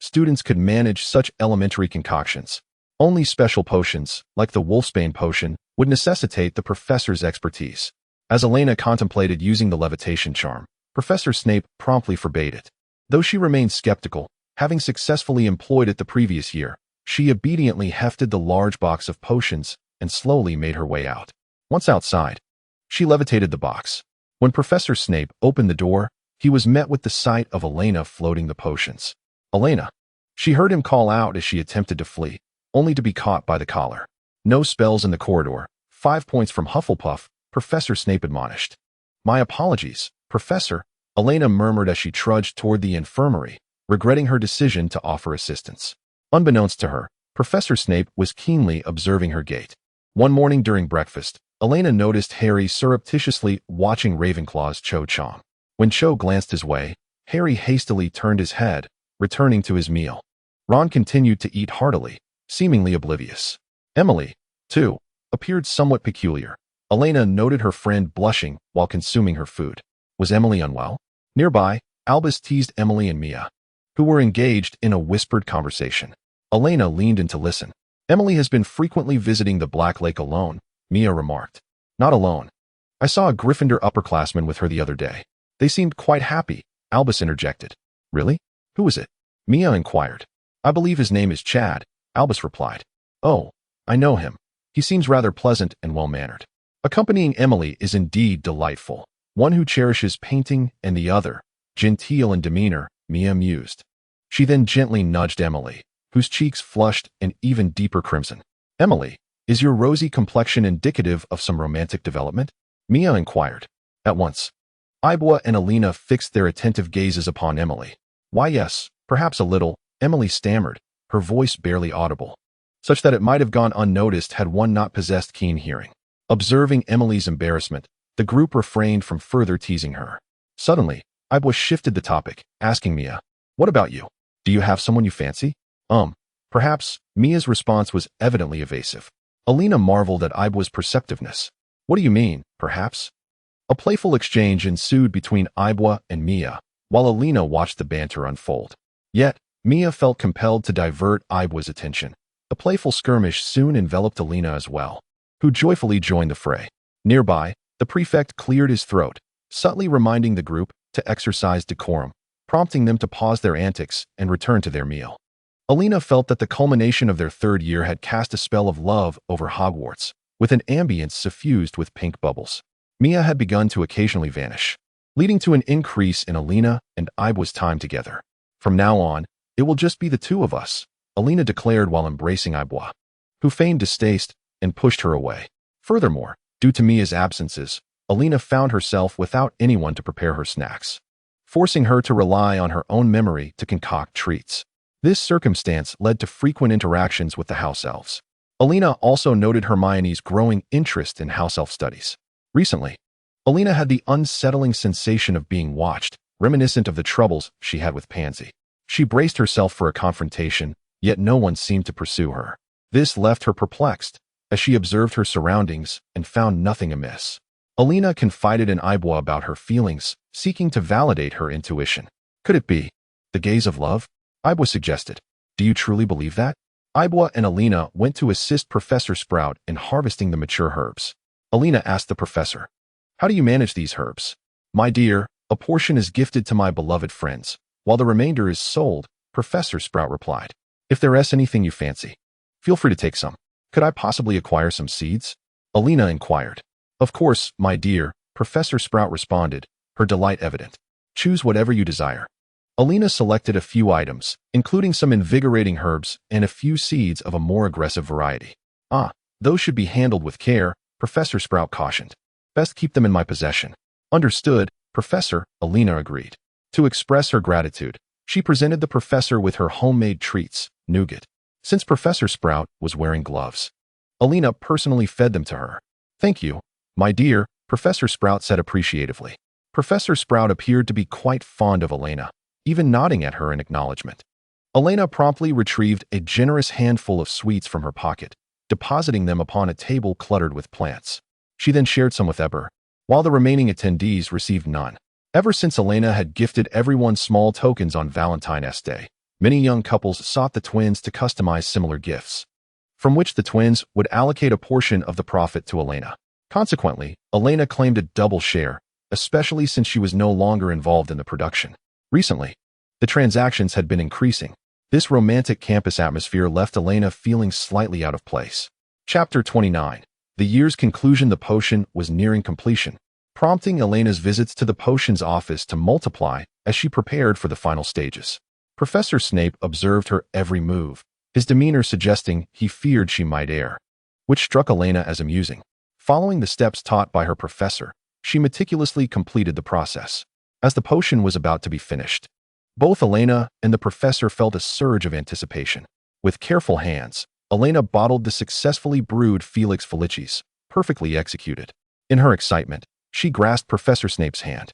students could manage such elementary concoctions. Only special potions, like the Wolfsbane potion, would necessitate the professor's expertise. As Elena contemplated using the levitation charm, Professor Snape promptly forbade it. Though she remained skeptical, having successfully employed it the previous year, she obediently hefted the large box of potions and slowly made her way out. Once outside, she levitated the box. When Professor Snape opened the door, he was met with the sight of Elena floating the potions. "Elena!" She heard him call out as she attempted to flee, only to be caught by the collar. "No spells in the corridor. 5 points from Hufflepuff," Professor Snape admonished. "My apologies, Professor," Elena murmured as she trudged toward the infirmary, regretting her decision to offer assistance. Unbeknownst to her, Professor Snape was keenly observing her gait. One morning during breakfast, Elena noticed Harry surreptitiously watching Ravenclaw's Cho-Chom. When Cho glanced his way, Harry hastily turned his head, returning to his meal. Ron continued to eat heartily, seemingly oblivious. Emily, too, appeared somewhat peculiar. Elena noted her friend blushing while consuming her food. Was Emily unwell? Nearby, Albus teased Emily and Mia, who were engaged in a whispered conversation. Elena leaned in to listen. "Emily has been frequently visiting the Black Lake alone," Mia remarked. "Not alone. I saw a Gryffindor upperclassman with her the other day. They seemed quite happy," Albus interjected. "Really? Who was it?" Mia inquired. "I believe his name is Chad," Albus replied. "Oh, I know him. He seems rather pleasant and well-mannered." Accompanying Emily is indeed delightful. One who cherishes painting and the other, genteel in demeanor, Mia mused. She then gently nudged Emily, whose cheeks flushed an even deeper crimson. "Emily, is your rosy complexion indicative of some romantic development?" Mia inquired. At once, Ibwa and Elena fixed their attentive gazes upon Emily. "Why, yes, perhaps a little," Emily stammered, her voice barely audible, such that it might have gone unnoticed had one not possessed keen hearing. Observing Emily's embarrassment, the group refrained from further teasing her. Suddenly, Ibwa shifted the topic, asking Mia, "What about you? Do you have someone you fancy?" Perhaps. Mia's response was evidently evasive. Elena marveled at Ibwa's perceptiveness. "What do you mean, perhaps?" A playful exchange ensued between Ibwa and Mia, while Elena watched the banter unfold. Yet, Mia felt compelled to divert Ibwa's attention. The playful skirmish soon enveloped Elena as well, who joyfully joined the fray. Nearby, the prefect cleared his throat, subtly reminding the group to exercise decorum, prompting them to pause their antics and return to their meal. Elena felt that the culmination of their third year had cast a spell of love over Hogwarts, with an ambience suffused with pink bubbles. Mia had begun to occasionally vanish, leading to an increase in Elena and Ibwa's time together. "From now on, it will just be the two of us," Elena declared while embracing Ibwa, who feigned distaste and pushed her away. Furthermore, due to Mia's absences, Elena found herself without anyone to prepare her snacks, forcing her to rely on her own memory to concoct treats. This circumstance led to frequent interactions with the house elves. Elena also noted Hermione's growing interest in house elf studies. Recently, Elena had the unsettling sensation of being watched, reminiscent of the troubles she had with Pansy. She braced herself for a confrontation, yet no one seemed to pursue her. This left her perplexed, as she observed her surroundings and found nothing amiss. Elena confided in Ibwa about her feelings, seeking to validate her intuition. Could it be the gaze of love? Ibwa suggested. Do you truly believe that? Ibwa and Elena went to assist Professor Sprout in harvesting the mature herbs. Elena asked the professor, "How do you manage these herbs?" "My dear, a portion is gifted to my beloved friends, while the remainder is sold," Professor Sprout replied. "If there is anything you fancy, feel free to take some." "Could I possibly acquire some seeds?" Elena inquired. "Of course, my dear," Professor Sprout responded, her delight evident. "Choose whatever you desire." Elena selected a few items, including some invigorating herbs and a few seeds of a more aggressive variety. Those should be handled with care," Professor Sprout cautioned. "Best keep them in my possession." "Understood, Professor," Elena agreed. To express her gratitude, she presented the professor with her homemade treats, nougat. Since Professor Sprout was wearing gloves, Elena personally fed them to her. "Thank you, my dear," Professor Sprout said appreciatively. Professor Sprout appeared to be quite fond of Elena, even nodding at her in acknowledgement. Elena promptly retrieved a generous handful of sweets from her pocket, depositing them upon a table cluttered with plants. She then shared some with Eber, while the remaining attendees received none. Ever since Elena had gifted everyone small tokens on Valentine's Day, many young couples sought the twins to customize similar gifts, from which the twins would allocate a portion of the profit to Elena. Consequently, Elena claimed a double share, especially since she was no longer involved in the production. Recently, the transactions had been increasing. This romantic campus atmosphere left Elena feeling slightly out of place. Chapter 29. The year's conclusion. The potion was nearing completion, prompting Elena's visits to the potions office to multiply as she prepared for the final stages. Professor Snape observed her every move, his demeanor suggesting he feared she might err, which struck Elena as amusing. Following the steps taught by her professor, she meticulously completed the process. As the potion was about to be finished, both Elena and the professor felt a surge of anticipation. With careful hands, Elena bottled the successfully brewed Felix Felicis, perfectly executed. In her excitement, she grasped Professor Snape's hand.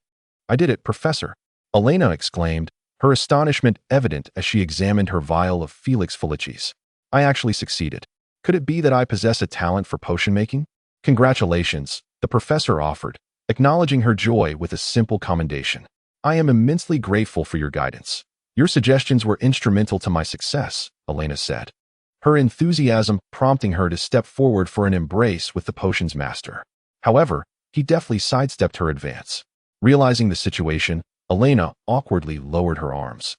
"I did it, Professor!" Elena exclaimed, her astonishment evident as she examined her vial of Felix Felicis. "I actually succeeded. Could it be that I possess a talent for potion making?" "Congratulations," the professor offered, acknowledging her joy with a simple commendation. "I am immensely grateful for your guidance. Your suggestions were instrumental to my success," Elena said, her enthusiasm prompting her to step forward for an embrace with the potion's master. However, he deftly sidestepped her advance. Realizing the situation, Elena awkwardly lowered her arms,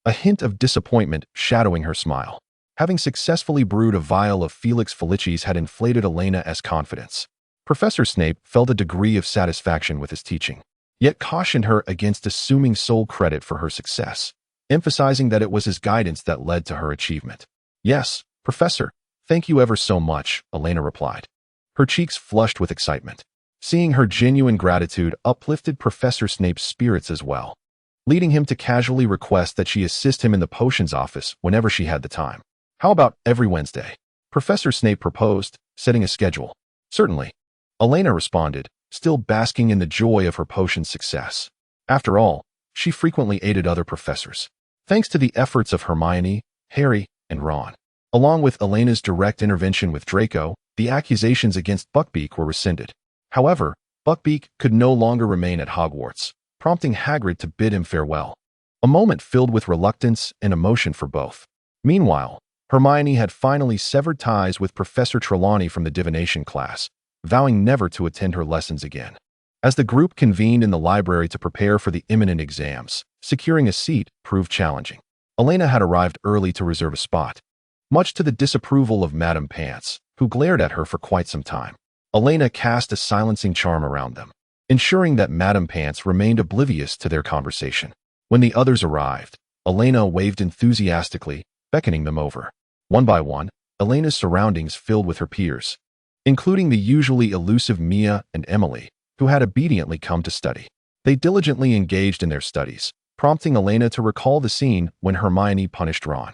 a hint of disappointment shadowing her smile. Having successfully brewed a vial of Felix Felicis had inflated Elena's confidence. Professor Snape felt a degree of satisfaction with his teaching, yet cautioned her against assuming sole credit for her success, emphasizing that it was his guidance that led to her achievement. "Yes, Professor, thank you ever so much," Elena replied, her cheeks flushed with excitement. Seeing her genuine gratitude uplifted Professor Snape's spirits as well, leading him to casually request that she assist him in the potions office whenever she had the time. "How about every Wednesday?" Professor Snape proposed, setting a schedule. "Certainly," Elena responded, still basking in the joy of her potion's success. After all, she frequently aided other professors, thanks to the efforts of Hermione, Harry, and Ron. Along with Elena's direct intervention with Draco, the accusations against Buckbeak were rescinded. However, Buckbeak could no longer remain at Hogwarts, prompting Hagrid to bid him farewell, a moment filled with reluctance and emotion for both. Meanwhile, Hermione had finally severed ties with Professor Trelawney from the divination class, vowing never to attend her lessons again. As the group convened in the library to prepare for the imminent exams, securing a seat proved challenging. Elena had arrived early to reserve a spot, much to the disapproval of Madame Pants, who glared at her for quite some time. Elena cast a silencing charm around them, ensuring that Madame Pants remained oblivious to their conversation. When the others arrived, Elena waved enthusiastically, beckoning them over. One by one, Elena's surroundings filled with her peers, including the usually elusive Mia and Emily, who had obediently come to study. They diligently engaged in their studies, prompting Elena to recall the scene when Hermione punished Ron.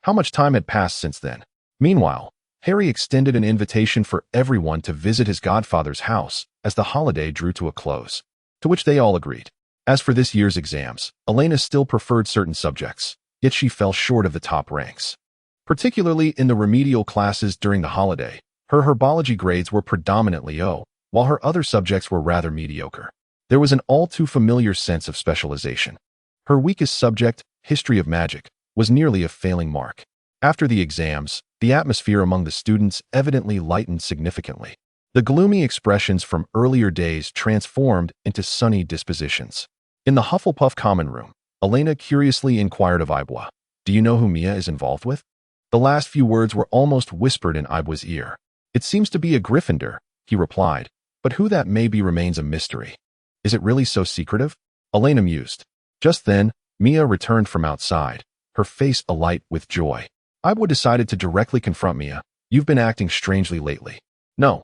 How much time had passed since then? Meanwhile, Harry extended an invitation for everyone to visit his godfather's house as the holiday drew to a close, to which they all agreed. As for this year's exams, Elena still preferred certain subjects, yet she fell short of the top ranks. Particularly in the remedial classes during the holiday, her herbology grades were predominantly O, while her other subjects were rather mediocre. There was an all-too-familiar sense of specialization. Her weakest subject, history of magic, was nearly a failing mark. After the exams, the atmosphere among the students evidently lightened significantly. The gloomy expressions from earlier days transformed into sunny dispositions. In the Hufflepuff common room, Elena curiously inquired of Ibwa, "Do you know who Mia is involved with?" The last few words were almost whispered in Ibwa's ear. "It seems to be a Gryffindor," he replied, "but who that may be remains a mystery." "Is it really so secretive?" Elena mused. Just then, Mia returned from outside, her face alight with joy. Ibwa decided to directly confront Mia. "You've been acting strangely lately." No,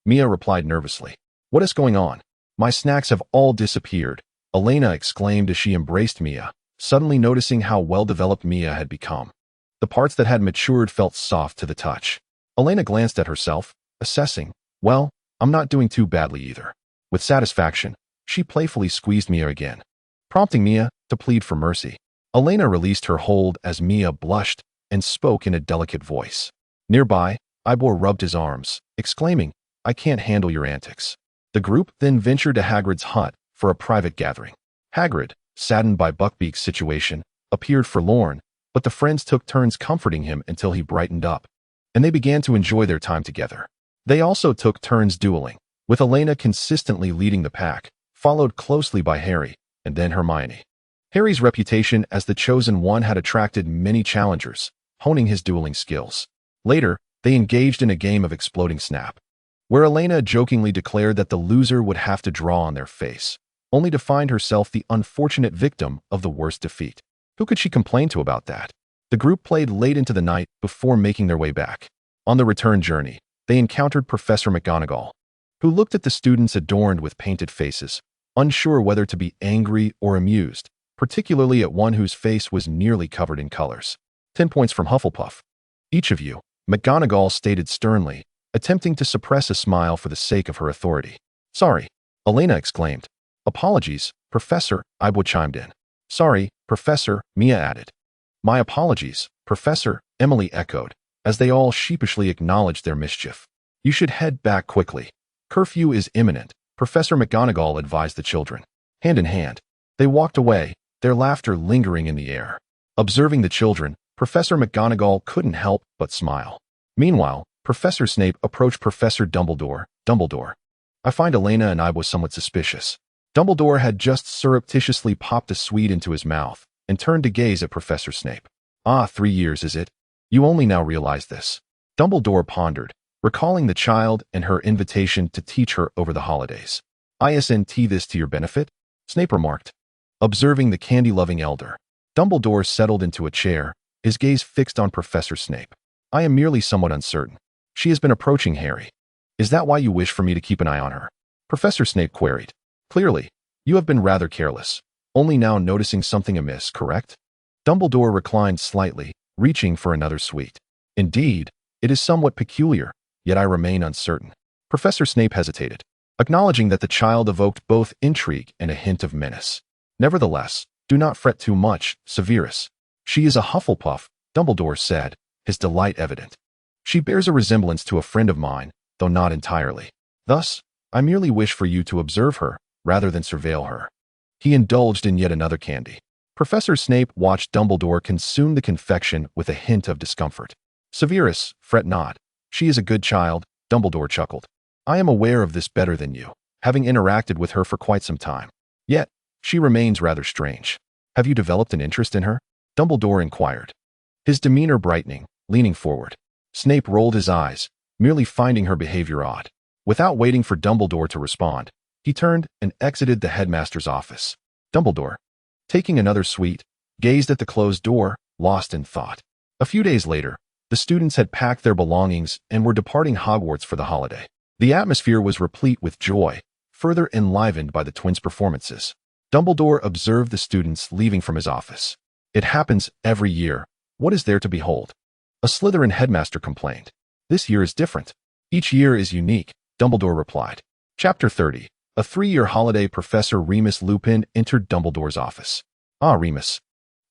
Mia replied nervously. "What is going on?" "My snacks have all disappeared," Elena exclaimed as she embraced Mia, suddenly noticing how well-developed Mia had become. The parts that had matured felt soft to the touch. Elena glanced at herself, assessing, "Well, I'm not doing too badly either." With satisfaction, she playfully squeezed Mia again, prompting Mia to plead for mercy. Elena released her hold as Mia blushed and spoke in a delicate voice. Nearby, Ibor rubbed his arms, exclaiming, "I can't handle your antics." The group then ventured to Hagrid's hut for a private gathering. Hagrid, saddened by Buckbeak's situation, appeared forlorn, but the friends took turns comforting him until he brightened up, and they began to enjoy their time together. They also took turns dueling, with Elena consistently leading the pack, followed closely by Harry, and then Hermione. Harry's reputation as the chosen one had attracted many challengers, honing his dueling skills. Later, they engaged in a game of exploding snap, where Elena jokingly declared that the loser would have to draw on their face, only to find herself the unfortunate victim of the worst defeat. Who could she complain to about that? The group played late into the night before making their way back. On the return journey, they encountered Professor McGonagall, who looked at the students adorned with painted faces, unsure whether to be angry or amused, particularly at one whose face was nearly covered in colors. 10 points from Hufflepuff. "Each of you," McGonagall stated sternly, attempting to suppress a smile for the sake of her authority. "Sorry," Elena exclaimed. "Apologies, Professor," Ibwa chimed in. "Sorry, Professor," Mia added. "My apologies, Professor," Emily echoed, as they all sheepishly acknowledged their mischief. "You should head back quickly. Curfew is imminent," Professor McGonagall advised the children. Hand in hand, they walked away, their laughter lingering in the air. Observing the children, Professor McGonagall couldn't help but smile. Meanwhile, Professor Snape approached Professor Dumbledore. "Dumbledore, I find Elena and I was somewhat suspicious." Dumbledore had just surreptitiously popped a sweet into his mouth and turned to gaze at Professor Snape. "Ah, 3 years, is it? You only now realize this." Dumbledore pondered, recalling the child and her invitation to teach her over the holidays. "Isn't this to your benefit?" Snape remarked. Observing the candy-loving elder, Dumbledore settled into a chair, his gaze fixed on Professor Snape. "I am merely somewhat uncertain. She has been approaching Harry. Is that why you wish for me to keep an eye on her?" Professor Snape queried. "Clearly, you have been rather careless, only now noticing something amiss, correct?" Dumbledore reclined slightly, reaching for another sweet. "Indeed, it is somewhat peculiar, yet I remain uncertain." Professor Snape hesitated, acknowledging that the child evoked both intrigue and a hint of menace. "Nevertheless, do not fret too much, Severus. She is a Hufflepuff," Dumbledore said, his delight evident. "She bears a resemblance to a friend of mine, though not entirely. Thus, I merely wish for you to observe her, rather than surveil her." He indulged in yet another candy. Professor Snape watched Dumbledore consume the confection with a hint of discomfort. "Severus, fret not. She is a good child," Dumbledore chuckled. "I am aware of this better than you, having interacted with her for quite some time. Yet, she remains rather strange. Have you developed an interest in her?" Dumbledore inquired, his demeanor brightening, leaning forward. Snape rolled his eyes, merely finding her behavior odd. Without waiting for Dumbledore to respond, he turned and exited the headmaster's office. Dumbledore, taking another sweet, gazed at the closed door, lost in thought. A few days later, the students had packed their belongings and were departing Hogwarts for the holiday. The atmosphere was replete with joy, further enlivened by the twins' performances. Dumbledore observed the students leaving from his office. It happens every year. What is there to behold? A Slytherin headmaster complained. This year is different. Each year is unique, Dumbledore replied. Chapter 30. A 3-year holiday. Professor Remus Lupin entered Dumbledore's office. Ah, Remus.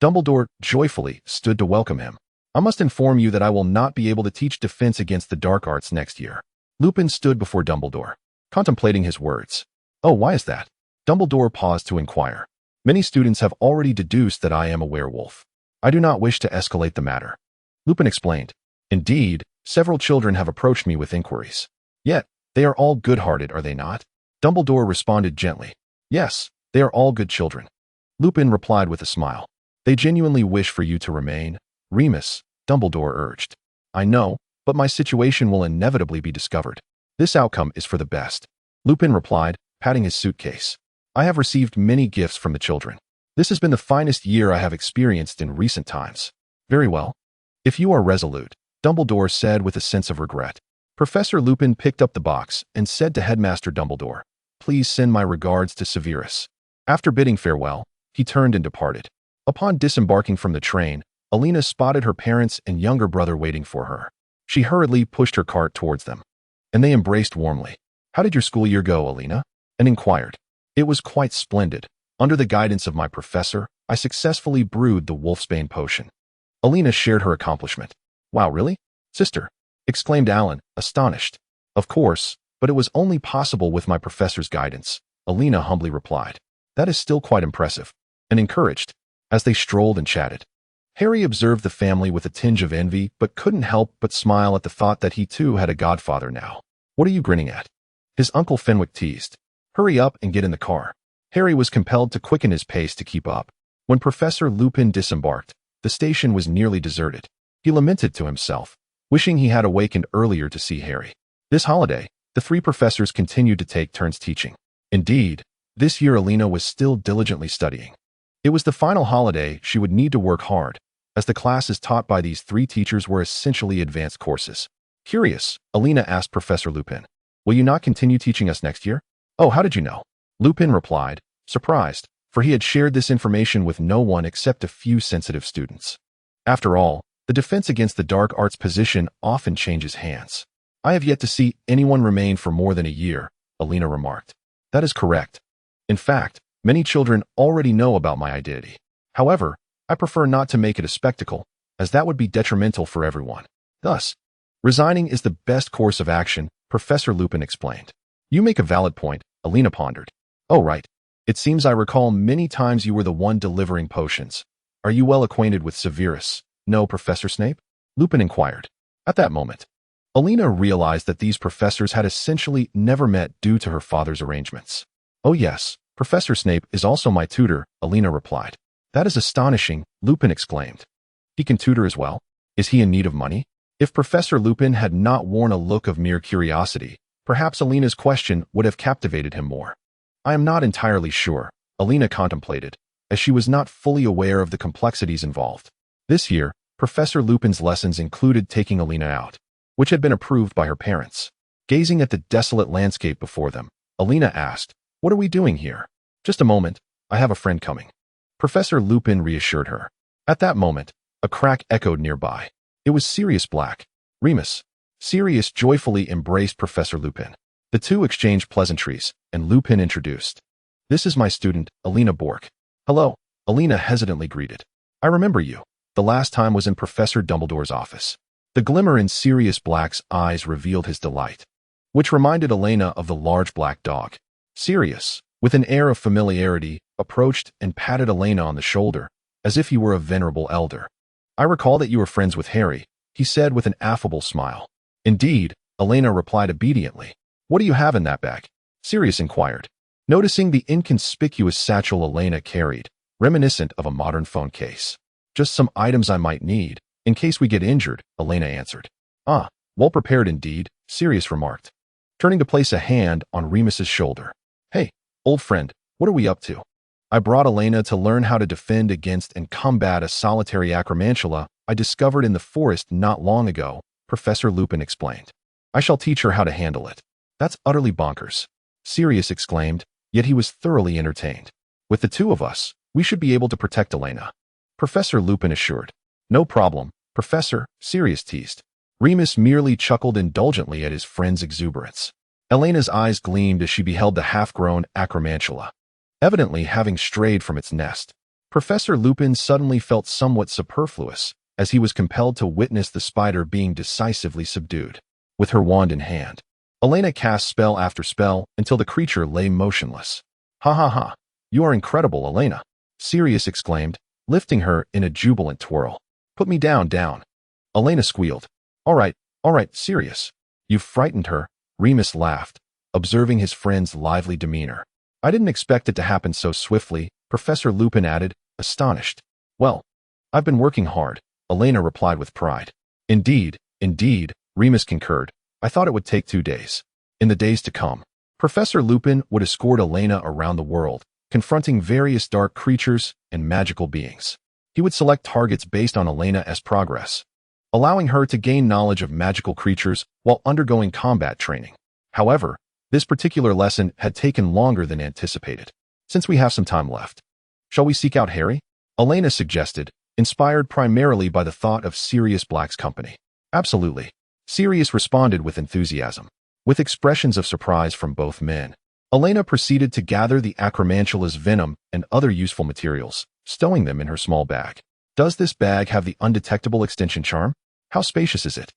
Dumbledore joyfully stood to welcome him. I must inform you that I will not be able to teach defense against the dark arts next year. Lupin stood before Dumbledore, contemplating his words. Oh, why is that? Dumbledore paused to inquire. Many students have already deduced that I am a werewolf. I do not wish to escalate the matter. Lupin explained. Indeed, several children have approached me with inquiries. Yet, they are all good-hearted, are they not? Dumbledore responded gently. Yes, they are all good children. Lupin replied with a smile. They genuinely wish for you to remain. Remus, Dumbledore urged. I know, but my situation will inevitably be discovered. This outcome is for the best. Lupin replied, patting his suitcase. I have received many gifts from the children. This has been the finest year I have experienced in recent times. Very well. If you are resolute, Dumbledore said with a sense of regret. Professor Lupin picked up the box and said to Headmaster Dumbledore, Please send my regards to Severus. After bidding farewell, he turned and departed. Upon disembarking from the train, Elena spotted her parents and younger brother waiting for her. She hurriedly pushed her cart towards them, and they embraced warmly. How did your school year go, Elena? And inquired. It was quite splendid. Under the guidance of my professor, I successfully brewed the wolfsbane potion. Elena shared her accomplishment. Wow, really? Sister, exclaimed Alan, astonished. Of course, but it was only possible with my professor's guidance, Elena humbly replied. That is still quite impressive. And encouraged. As they strolled and chatted, Harry observed the family with a tinge of envy but couldn't help but smile at the thought that he too had a godfather now. What are you grinning at? His uncle Fenwick teased. Hurry up and get in the car. Harry was compelled to quicken his pace to keep up. When Professor Lupin disembarked, the station was nearly deserted. He lamented to himself, wishing he had awakened earlier to see Harry. This holiday, the 3 professors continued to take turns teaching. Indeed, this year Elena was still diligently studying. It was the final holiday. She would need to work hard, as the classes taught by these 3 teachers were essentially advanced courses. Curious, Elena asked Professor Lupin, will you not continue teaching us next year? Oh, how did you know? Lupin replied, surprised, for he had shared this information with no one except a few sensitive students. After all, the defense against the dark arts position often changes hands. I have yet to see anyone remain for more than a year, Elena remarked. That is correct. In fact, many children already know about my identity. However, I prefer not to make it a spectacle, as that would be detrimental for everyone. Thus, resigning is the best course of action, Professor Lupin explained. You make a valid point, Elena pondered. Oh, right. It seems I recall many times you were the one delivering potions. Are you well acquainted with Severus? No, Professor Snape? Lupin inquired. At that moment, Elena realized that these professors had essentially never met due to her father's arrangements. Oh yes, Professor Snape is also my tutor, Elena replied. That is astonishing, Lupin exclaimed. He can tutor as well? Is he in need of money? If Professor Lupin had not worn a look of mere curiosity, perhaps Elena's question would have captivated him more. I am not entirely sure, Elena contemplated, as she was not fully aware of the complexities involved. This year, Professor Lupin's lessons included taking Elena out, which had been approved by her parents. Gazing at the desolate landscape before them, Elena asked, What are we doing here? Just a moment, I have a friend coming. Professor Lupin reassured her. At that moment, a crack echoed nearby. It was Sirius Black. Remus. Sirius joyfully embraced Professor Lupin. The two exchanged pleasantries, and Lupin introduced. This is my student, Elena Bork. Hello, Elena hesitantly greeted. I remember you. The last time was in Professor Dumbledore's office. The glimmer in Sirius Black's eyes revealed his delight, which reminded Elena of the large black dog. Sirius, with an air of familiarity, approached and patted Elena on the shoulder, as if he were a venerable elder. I recall that you were friends with Harry, he said with an affable smile. Indeed, Elena replied obediently. What do you have in that bag? Sirius inquired, noticing the inconspicuous satchel Elena carried, reminiscent of a modern phone case. Just some items I might need, in case we get injured, Elena answered. Ah, well prepared indeed, Sirius remarked, turning to place a hand on Remus's shoulder. Hey, old friend, what are we up to? I brought Elena to learn how to defend against and combat a solitary acromantula I discovered in the forest not long ago, Professor Lupin explained. I shall teach her how to handle it. That's utterly bonkers. Sirius exclaimed, yet he was thoroughly entertained. With the two of us, we should be able to protect Elena, Professor Lupin assured. No problem, Professor, Sirius teased. Remus merely chuckled indulgently at his friend's exuberance. Elena's eyes gleamed as she beheld the half-grown acromantula, evidently having strayed from its nest. Professor Lupin suddenly felt somewhat superfluous, as he was compelled to witness the spider being decisively subdued. With her wand in hand, Elena cast spell after spell until the creature lay motionless. Ha ha ha! You are incredible, Elena! Sirius exclaimed, lifting her in a jubilant twirl. Put me down, down! Elena squealed. All right, Sirius. You've frightened her, Remus laughed, observing his friend's lively demeanor. I didn't expect it to happen so swiftly, Professor Lupin added, astonished. Well, I've been working hard, Elena replied with pride. Indeed, Remus concurred. I thought it would take 2 days. In the days to come, Professor Lupin would escort Elena around the world, confronting various dark creatures and magical beings. He would select targets based on Elena's progress, allowing her to gain knowledge of magical creatures while undergoing combat training. However, this particular lesson had taken longer than anticipated. Since we have some time left, shall we seek out Harry? Elena suggested, inspired primarily by the thought of Sirius Black's company. Absolutely, Sirius responded with enthusiasm. With expressions of surprise from both men, Elena proceeded to gather the acromantula's venom and other useful materials, stowing them in her small bag. Does this bag have the undetectable extension charm? How spacious is it?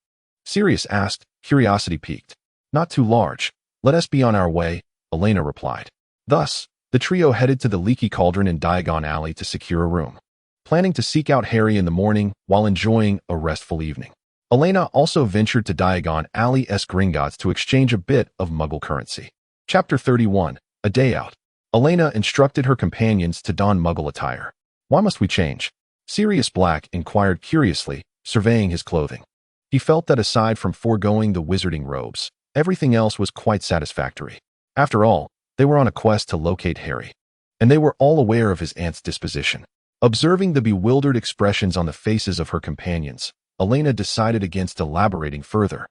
Sirius asked, curiosity piqued. Not too large. Let us be on our way, Elena replied. Thus, the trio headed to the Leaky Cauldron in Diagon Alley to secure a room, planning to seek out Harry in the morning while enjoying a restful evening. Elena also ventured to Diagon Alley's Gringotts to exchange a bit of Muggle currency. Chapter 31, A Day Out. Elena instructed her companions to don Muggle attire. Why must we change? Sirius Black inquired curiously, surveying his clothing. He felt that aside from foregoing the wizarding robes, everything else was quite satisfactory. After all, they were on a quest to locate Harry, and they were all aware of his aunt's disposition. Observing the bewildered expressions on the faces of her companions, Elena decided against elaborating further,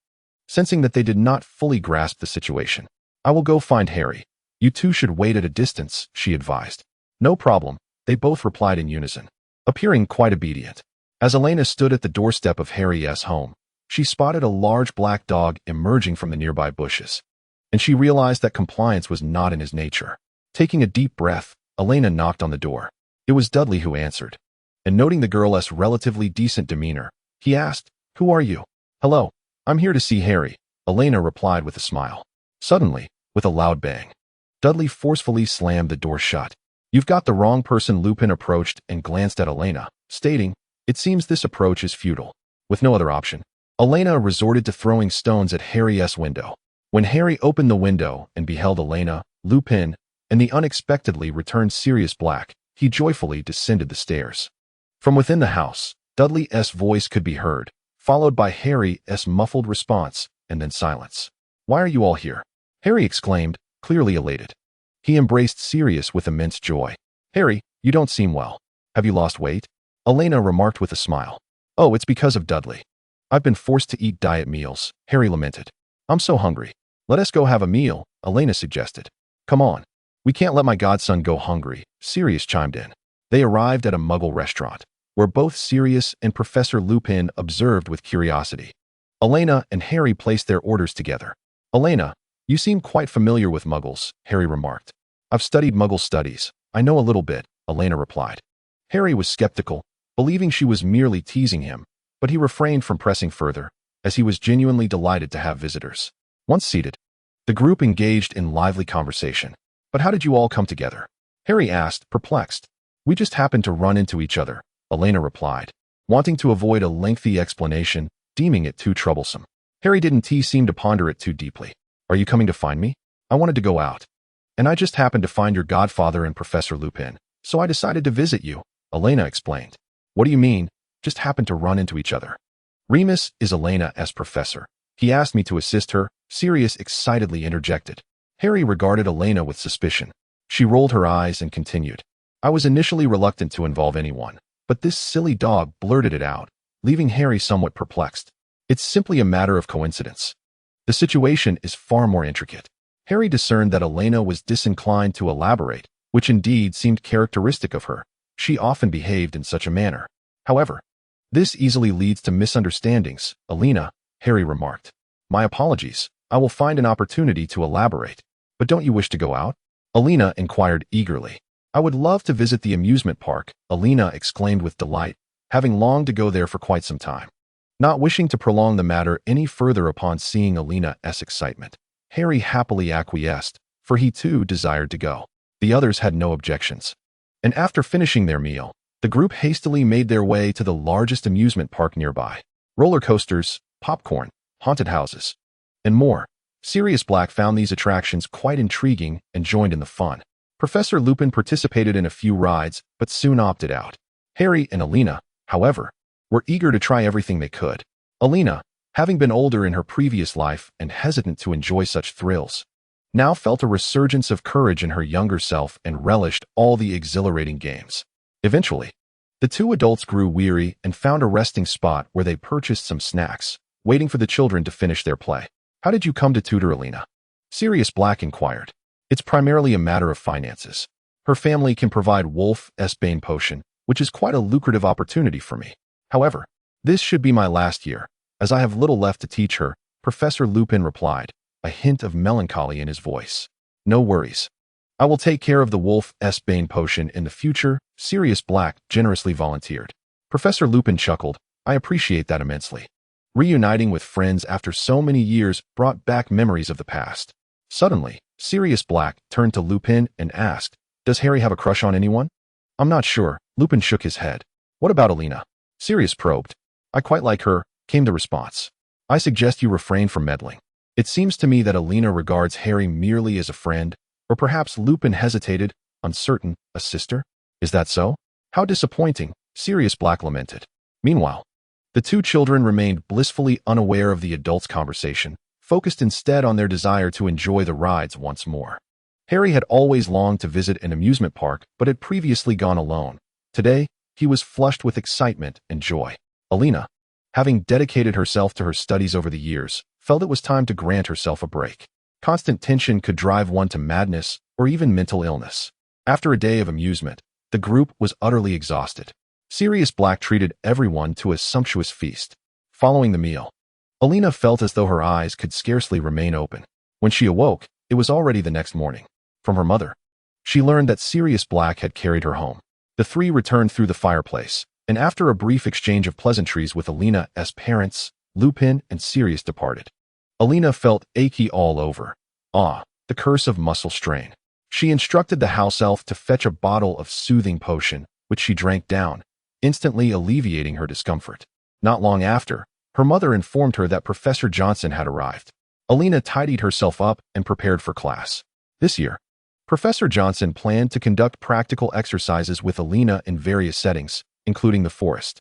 sensing that they did not fully grasp the situation. I will go find Harry. You two should wait at a distance, she advised. No problem, they both replied in unison, appearing quite obedient. As Elena stood at the doorstep of Harry's home, she spotted a large black dog emerging from the nearby bushes, and she realized that compliance was not in his nature. Taking a deep breath, Elena knocked on the door. It was Dudley who answered, and noting the girl's relatively decent demeanor, he asked, Who are you? Hello, I'm here to see Harry, Elena replied with a smile. Suddenly, with a loud bang, Dudley forcefully slammed the door shut. You've got the wrong person. Lupin approached and glanced at Elena, stating, It seems this approach is futile. With no other option, Elena resorted to throwing stones at Harry's window. When Harry opened the window and beheld Elena, Lupin, and the unexpectedly returned Sirius Black, he joyfully descended the stairs. From within the house, Dudley's voice could be heard, followed by Harry's muffled response, and then silence. Why are you all here? Harry exclaimed, clearly elated. He embraced Sirius with immense joy. Harry, you don't seem well. Have you lost weight? Elena remarked with a smile. Oh, it's because of Dudley. I've been forced to eat diet meals, Harry lamented. I'm so hungry. Let us go have a meal, Elena suggested. Come on. We can't let my godson go hungry, Sirius chimed in. They arrived at a Muggle restaurant, where both Sirius and Professor Lupin observed with curiosity. Elena and Harry placed their orders together. Elena, you seem quite familiar with Muggles, Harry remarked. I've studied Muggle studies. I know a little bit, Elena replied. Harry was skeptical, believing she was merely teasing him, but he refrained from pressing further, as he was genuinely delighted to have visitors. Once seated, the group engaged in lively conversation. But how did you all come together? Harry asked, perplexed. We just happened to run into each other, Elena replied, wanting to avoid a lengthy explanation, deeming it too troublesome. Harry didn't seem to ponder it too deeply. Are you coming to find me? I wanted to go out, and I just happened to find your godfather and Professor Lupin, so I decided to visit you, Elena explained. What do you mean, just happened to run into each other? Remus is Elena's professor. He asked me to assist her, Sirius excitedly interjected. Harry regarded Elena with suspicion. She rolled her eyes and continued. I was initially reluctant to involve anyone, but this silly dog blurted it out, leaving Harry somewhat perplexed. It's simply a matter of coincidence. The situation is far more intricate. Harry discerned that Elena was disinclined to elaborate, which indeed seemed characteristic of her. She often behaved in such a manner. However, this easily leads to misunderstandings. Elena, Harry remarked. My apologies. I will find an opportunity to elaborate. But don't you wish to go out? Elena inquired eagerly. I would love to visit the amusement park, Elena exclaimed with delight, having longed to go there for quite some time. Not wishing to prolong the matter any further upon seeing Elena's excitement, Harry happily acquiesced, for he too desired to go. The others had no objections. And after finishing their meal, the group hastily made their way to the largest amusement park nearby. Roller coasters, popcorn, haunted houses, and more. Sirius Black found these attractions quite intriguing and joined in the fun. Professor Lupin participated in a few rides, but soon opted out. Harry and Elena, however, were eager to try everything they could. Elena, having been older in her previous life and hesitant to enjoy such thrills, now felt a resurgence of courage in her younger self and relished all the exhilarating games. Eventually, the two adults grew weary and found a resting spot where they purchased some snacks, waiting for the children to finish their play. How did you come to tutor Elena? Sirius Black inquired. It's primarily a matter of finances. Her family can provide Wolf's Bane potion, which is quite a lucrative opportunity for me. However, this should be my last year, as I have little left to teach her, Professor Lupin replied, a hint of melancholy in his voice. No worries. I will take care of the Wolf's Bane potion in the future, Sirius Black generously volunteered. Professor Lupin chuckled. I appreciate that immensely. Reuniting with friends after so many years brought back memories of the past. Suddenly, Sirius Black turned to Lupin and asked, Does Harry have a crush on anyone? I'm not sure. Lupin shook his head. What about Elena? Sirius probed. I quite like her, came the response. I suggest you refrain from meddling. It seems to me that Elena regards Harry merely as a friend, or perhaps Lupin hesitated, uncertain, a sister? Is that so? How disappointing, Sirius Black lamented. Meanwhile, the two children remained blissfully unaware of the adults' conversation, focused instead on their desire to enjoy the rides once more. Harry had always longed to visit an amusement park, but had previously gone alone. Today, he was flushed with excitement and joy. Elena, having dedicated herself to her studies over the years, felt it was time to grant herself a break. Constant tension could drive one to madness or even mental illness. After a day of amusement, the group was utterly exhausted. Sirius Black treated everyone to a sumptuous feast. Following the meal, Elena felt as though her eyes could scarcely remain open. When she awoke, it was already the next morning. From her mother, she learned that Sirius Black had carried her home. The three returned through the fireplace, and after a brief exchange of pleasantries with Elena's parents, Lupin and Sirius departed. Elena felt achy all over. The curse of muscle strain. She instructed the house elf to fetch a bottle of soothing potion, which she drank down, instantly alleviating her discomfort. Not long after, her mother informed her that Professor Johnson had arrived. Elena tidied herself up and prepared for class. This year, Professor Johnson planned to conduct practical exercises with Elena in various settings, including the forest.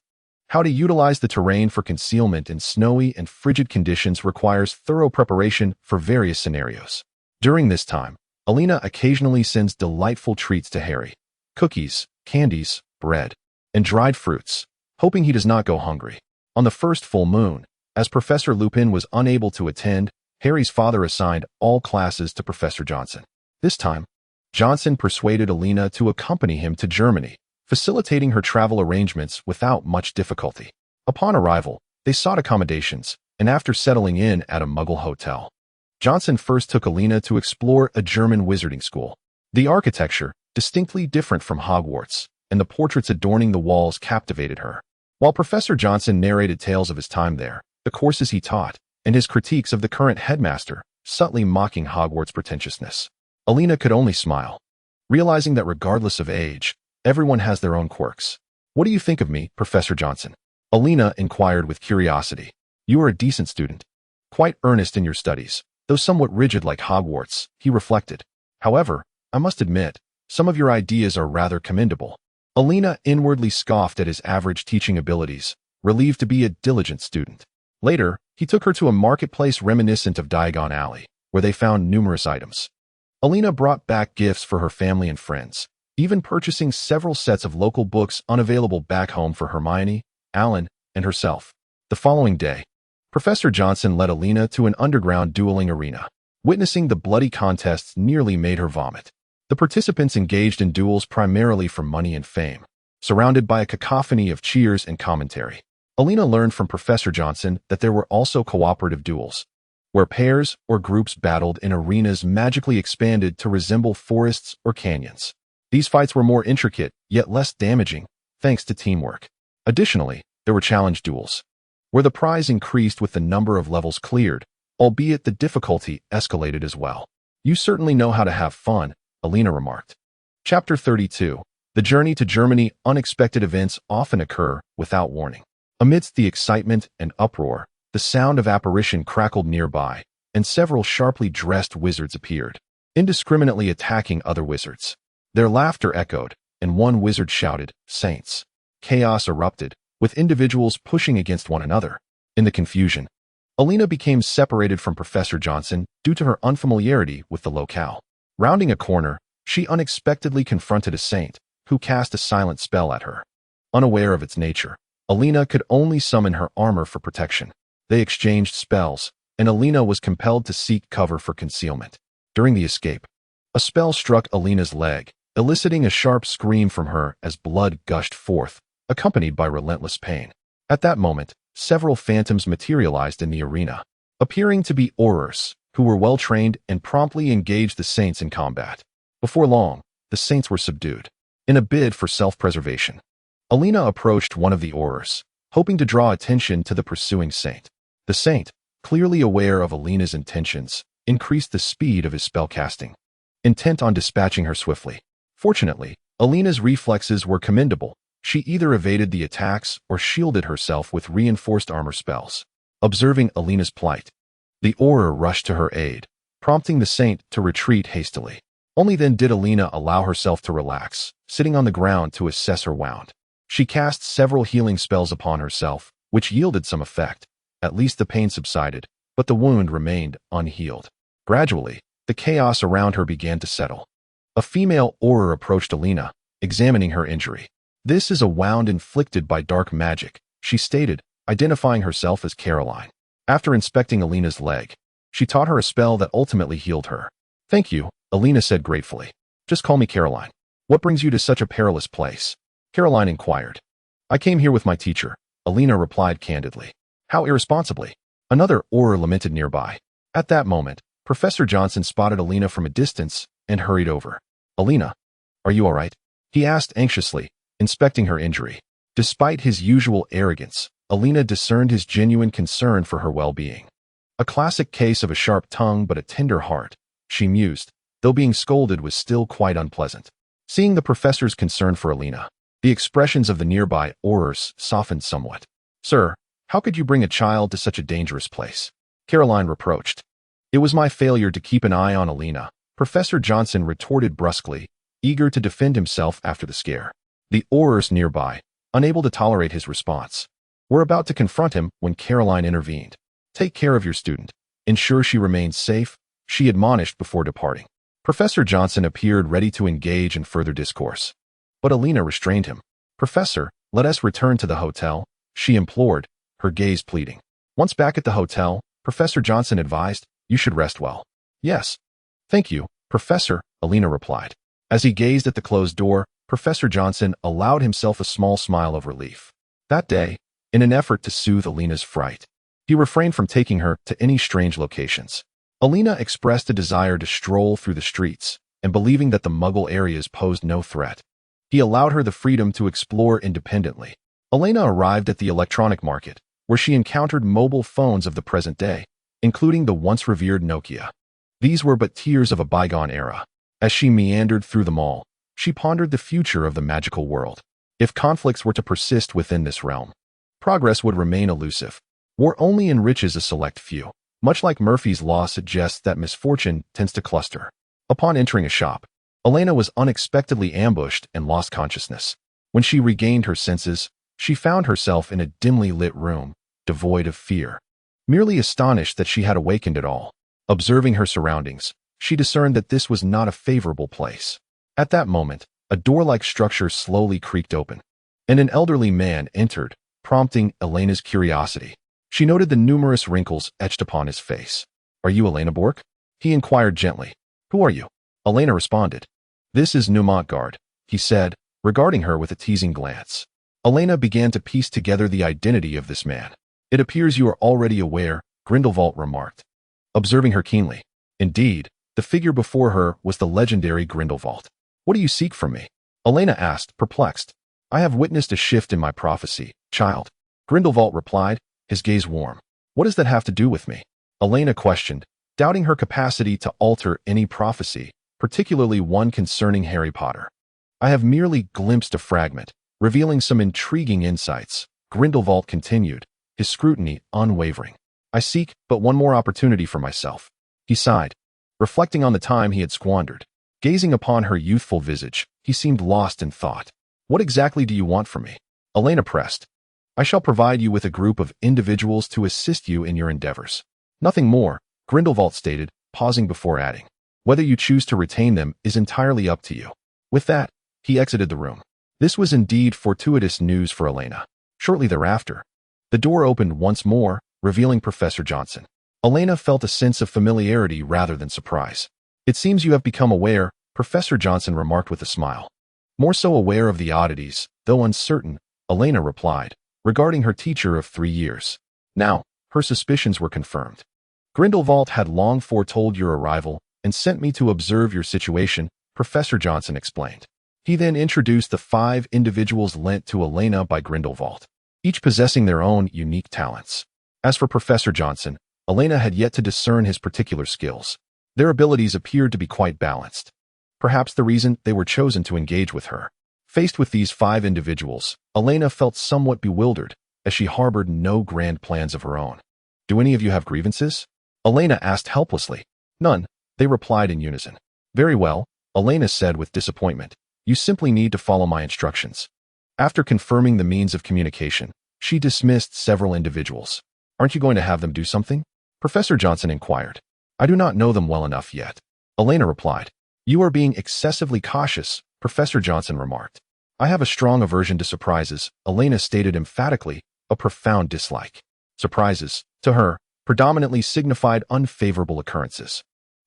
How to utilize the terrain for concealment in snowy and frigid conditions requires thorough preparation for various scenarios. During this time, Elena occasionally sends delightful treats to Harry: cookies, candies, bread, and dried fruits, hoping he does not go hungry. On the first full moon, as Professor Lupin was unable to attend, Harry's father assigned all classes to Professor Johnson. This time, Johnson persuaded Elena to accompany him to Germany, facilitating her travel arrangements without much difficulty. Upon arrival, they sought accommodations, and after settling in at a Muggle hotel, Johnson first took Elena to explore a German wizarding school. The architecture, distinctly different from Hogwarts, and the portraits adorning the walls captivated her. While Professor Johnson narrated tales of his time there, the courses he taught, and his critiques of the current headmaster, subtly mocking Hogwarts' pretentiousness, Elena could only smile, realizing that regardless of age, everyone has their own quirks. What do you think of me, Professor Johnson? Elena inquired with curiosity. You are a decent student, quite earnest in your studies, though somewhat rigid like Hogwarts, he reflected. However, I must admit, some of your ideas are rather commendable. Elena inwardly scoffed at his average teaching abilities, relieved to be a diligent student. Later, he took her to a marketplace reminiscent of Diagon Alley, where they found numerous items. Elena brought back gifts for her family and friends, even purchasing several sets of local books unavailable back home for Hermione, Alan, and herself. The following day, Professor Johnson led Elena to an underground dueling arena. Witnessing the bloody contests nearly made her vomit. The participants engaged in duels primarily for money and fame, surrounded by a cacophony of cheers and commentary. Elena learned from Professor Johnson that there were also cooperative duels, where pairs or groups battled in arenas magically expanded to resemble forests or canyons. These fights were more intricate, yet less damaging, thanks to teamwork. Additionally, there were challenge duels, where the prize increased with the number of levels cleared, albeit the difficulty escalated as well. You certainly know how to have fun, Elena remarked. Chapter 32. The journey to Germany. Unexpected events often occur without warning. Amidst the excitement and uproar, the sound of apparition crackled nearby, and several sharply dressed wizards appeared, indiscriminately attacking other wizards. Their laughter echoed, and one wizard shouted, "Saints!" Chaos erupted, with individuals pushing against one another. In the confusion, Elena became separated from Professor Johnson due to her unfamiliarity with the locale. Rounding a corner, she unexpectedly confronted a saint, who cast a silent spell at her. Unaware of its nature, Elena could only summon her armor for protection. They exchanged spells, and Elena was compelled to seek cover for concealment. During the escape, a spell struck Elena's leg, eliciting a sharp scream from her as blood gushed forth, accompanied by relentless pain. At that moment, several phantoms materialized in the arena, appearing to be aurors, who were well-trained and promptly engaged the saints in combat. Before long, the saints were subdued. In a bid for self-preservation, Elena approached one of the aurors, hoping to draw attention to the pursuing saint. The saint, clearly aware of Elena's intentions, increased the speed of his spellcasting, intent on dispatching her swiftly. Fortunately, Elena's reflexes were commendable. She either evaded the attacks or shielded herself with reinforced armor spells. Observing Elena's plight, the auror rushed to her aid, prompting the saint to retreat hastily. Only then did Elena allow herself to relax, sitting on the ground to assess her wound. She cast several healing spells upon herself, which yielded some effect. At least the pain subsided, but the wound remained unhealed. Gradually, the chaos around her began to settle. A female auror approached Elena, examining her injury. "This is a wound inflicted by dark magic," she stated, identifying herself as Caroline. After inspecting Elena's leg, she taught her a spell that ultimately healed her. "Thank you," Elena said gratefully. "Just call me Caroline." "What brings you to such a perilous place?" Caroline inquired. "I came here with my teacher," Elena replied candidly. "How irresponsibly." Another auror lamented nearby. At that moment, Professor Johnson spotted Elena from a distance and hurried over. "Elena, are you all right?" he asked anxiously, inspecting her injury. Despite his usual arrogance, Elena discerned his genuine concern for her well-being. A classic case of a sharp tongue but a tender heart, she mused, though being scolded was still quite unpleasant. Seeing the professor's concern for Elena, the expressions of the nearby aurors softened somewhat. "Sir, how could you bring a child to such a dangerous place?" Caroline reproached. "It was my failure to keep an eye on Elena," Professor Johnson retorted brusquely, eager to defend himself after the scare. The aurors nearby, unable to tolerate his response, were about to confront him when Caroline intervened. "Take care of your student. Ensure she remains safe," she admonished before departing. Professor Johnson appeared ready to engage in further discourse, but Elena restrained him. "Professor, let us return to the hotel," she implored, her gaze pleading. Once back at the hotel, Professor Johnson advised, "You should rest well." "Yes. Thank you, Professor," Elena replied. As he gazed at the closed door, Professor Johnson allowed himself a small smile of relief. That day, in an effort to soothe Elena's fright, he refrained from taking her to any strange locations. Elena expressed a desire to stroll through the streets, and believing that the Muggle areas posed no threat, he allowed her the freedom to explore independently. Elena arrived at the electronic market, where she encountered mobile phones of the present day, including the once revered Nokia. These were but tears of a bygone era. As she meandered through the mall, she pondered the future of the magical world. If conflicts were to persist within this realm, progress would remain elusive. War only enriches a select few. Much like Murphy's Law suggests that misfortune tends to cluster. Upon entering a shop, Elena was unexpectedly ambushed and lost consciousness. When she regained her senses, she found herself in a dimly lit room, devoid of fear. Merely astonished that she had awakened at all. Observing her surroundings, she discerned that this was not a favorable place. At that moment, a door-like structure slowly creaked open, and an elderly man entered, prompting Elena's curiosity. She noted the numerous wrinkles etched upon his face. "Are you Elena Bork?" He inquired gently. Who are you? Elena responded. This is Guard, he said, regarding her with a teasing glance. Elena began to piece together the identity of this man. It appears you are already aware, Grindelwald remarked, observing her keenly. Indeed, the figure before her was the legendary Grindelwald. What do you seek from me? Elena asked, perplexed. I have witnessed a shift in my prophecy, child. Grindelwald replied, his gaze warm. What does that have to do with me? Elena questioned, doubting her capacity to alter any prophecy, particularly one concerning Harry Potter. I have merely glimpsed a fragment, revealing some intriguing insights, Grindelwald continued, his scrutiny unwavering. I seek but one more opportunity for myself. He sighed, reflecting on the time he had squandered. Gazing upon her youthful visage, he seemed lost in thought. What exactly do you want from me? Elena pressed. I shall provide you with a group of individuals to assist you in your endeavors. Nothing more, Grindelwald stated, pausing before adding. Whether you choose to retain them is entirely up to you. With that, he exited the room. This was indeed fortuitous news for Elena. Shortly thereafter, the door opened once more, revealing Professor Johnson. Elena felt a sense of familiarity rather than surprise. It seems you have become aware, Professor Johnson remarked with a smile. More so aware of the oddities, though uncertain, Elena replied, regarding her teacher of 3 years. Now, her suspicions were confirmed. Grindelwald had long foretold your arrival and sent me to observe your situation, Professor Johnson explained. He then introduced the 5 individuals lent to Elena by Grindelwald, each possessing their own unique talents. As for Professor Johnson, Elena had yet to discern his particular skills. Their abilities appeared to be quite balanced. Perhaps the reason they were chosen to engage with her. Faced with these 5 individuals, Elena felt somewhat bewildered, as she harbored no grand plans of her own. Do any of you have grievances? Elena asked helplessly. None, they replied in unison. Very well, Elena said with disappointment. You simply need to follow my instructions. After confirming the means of communication, she dismissed several individuals. Aren't you going to have them do something? Professor Johnson inquired. I do not know them well enough yet. Elena replied. You are being excessively cautious, Professor Johnson remarked. I have a strong aversion to surprises, Elena stated emphatically, a profound dislike. Surprises, to her, predominantly signified unfavorable occurrences.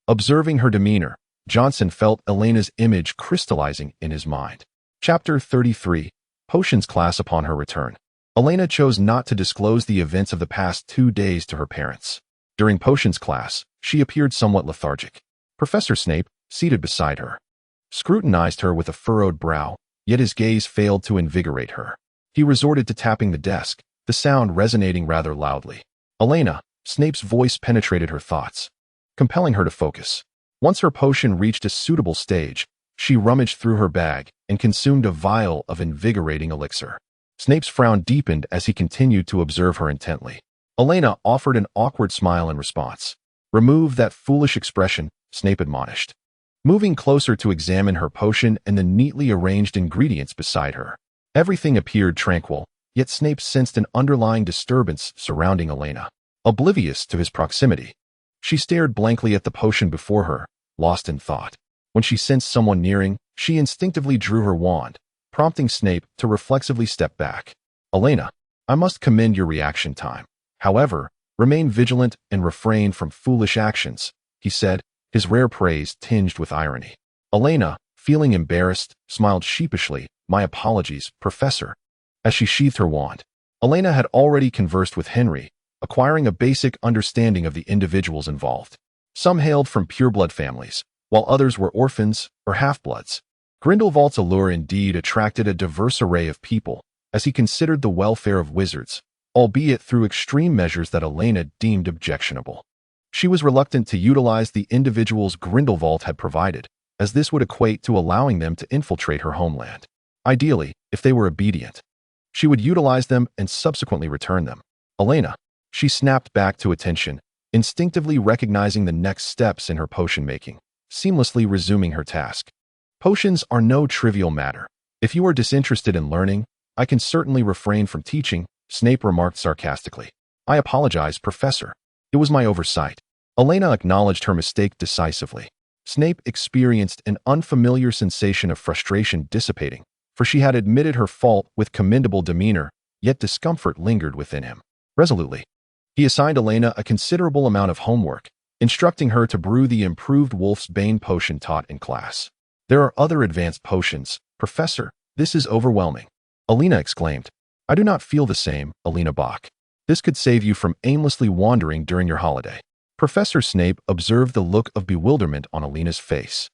Observing her demeanor, Johnson felt Elena's image crystallizing in his mind. Chapter 33, Potions Class. Upon her return, Elena chose not to disclose the events of the past 2 days to her parents. During Potions Class, she appeared somewhat lethargic. Professor Snape, seated beside her, scrutinized her with a furrowed brow, yet his gaze failed to invigorate her. He resorted to tapping the desk, the sound resonating rather loudly. Elena, Snape's voice penetrated her thoughts, compelling her to focus. Once her potion reached a suitable stage, she rummaged through her bag and consumed a vial of invigorating elixir. Snape's frown deepened as he continued to observe her intently. Elena offered an awkward smile in response. Remove that foolish expression, Snape admonished, moving closer to examine her potion and the neatly arranged ingredients beside her. Everything appeared tranquil, yet Snape sensed an underlying disturbance surrounding Elena. Oblivious to his proximity, she stared blankly at the potion before her, lost in thought. When she sensed someone nearing, she instinctively drew her wand, prompting Snape to reflexively step back. Elena, I must commend your reaction time. However, remain vigilant and refrain from foolish actions, he said, his rare praise tinged with irony. Elena, feeling embarrassed, smiled sheepishly. My apologies, Professor. As she sheathed her wand, Elena had already conversed with Henry, acquiring a basic understanding of the individuals involved. Some hailed from pureblood families, while others were orphans or half-bloods. Grindelwald's allure indeed attracted a diverse array of people, as he considered the welfare of wizards, albeit through extreme measures that Elena deemed objectionable. She was reluctant to utilize the individuals Grindelwald had provided, as this would equate to allowing them to infiltrate her homeland. Ideally, if they were obedient, she would utilize them and subsequently return them. Elena, she snapped back to attention, instinctively recognizing the next steps in her potion making, seamlessly resuming her task. Potions are no trivial matter. If you are disinterested in learning, I can certainly refrain from teaching, Snape remarked sarcastically. I apologize, Professor. It was my oversight. Elena acknowledged her mistake decisively. Snape experienced an unfamiliar sensation of frustration dissipating, for she had admitted her fault with commendable demeanor, yet discomfort lingered within him. Resolutely, he assigned Elena a considerable amount of homework, instructing her to brew the improved Wolf's Bane potion taught in class. "There are other advanced potions, Professor. This is overwhelming," Elena exclaimed. "I do not feel the same, Elena Bach. This could save you from aimlessly wandering during your holiday." Professor Snape observed the look of bewilderment on Elena's face,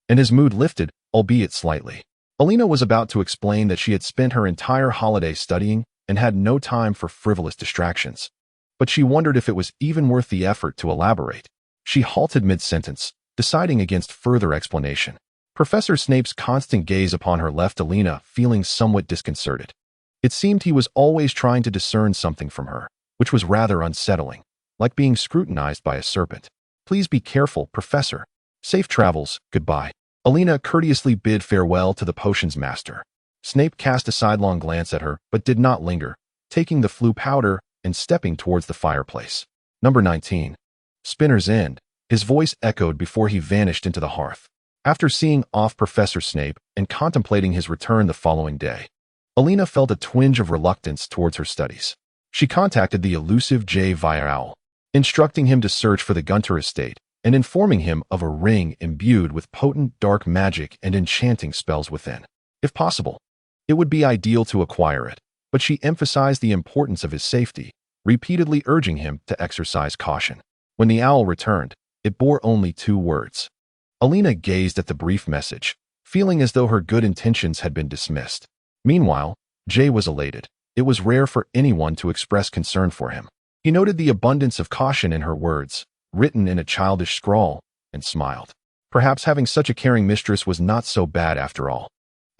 and his mood lifted, albeit slightly. Elena was about to explain that she had spent her entire holiday studying and had no time for frivolous distractions, but she wondered if it was even worth the effort to elaborate. She halted mid-sentence, deciding against further explanation. Professor Snape's constant gaze upon her left Elena feeling somewhat disconcerted. It seemed he was always trying to discern something from her, which was rather unsettling, like being scrutinized by a serpent. "Please be careful, Professor. Safe travels, goodbye." Elena courteously bid farewell to the potion's master. Snape cast a sidelong glance at her, but did not linger, taking the flue powder and stepping towards the fireplace. Number 19. Spinner's End. His voice echoed before he vanished into the hearth. After seeing off Professor Snape and contemplating his return the following day, Elena felt a twinge of reluctance towards her studies. She contacted the elusive J. via Owl, instructing him to search for the Gunter estate and informing him of a ring imbued with potent dark magic and enchanting spells within. If possible, it would be ideal to acquire it, but she emphasized the importance of his safety, repeatedly urging him to exercise caution. When the owl returned, it bore only 2 words. Elena gazed at the brief message, feeling as though her good intentions had been dismissed. Meanwhile, Jay was elated. It was rare for anyone to express concern for him. He noted the abundance of caution in her words, written in a childish scrawl, and smiled. Perhaps having such a caring mistress was not so bad after all.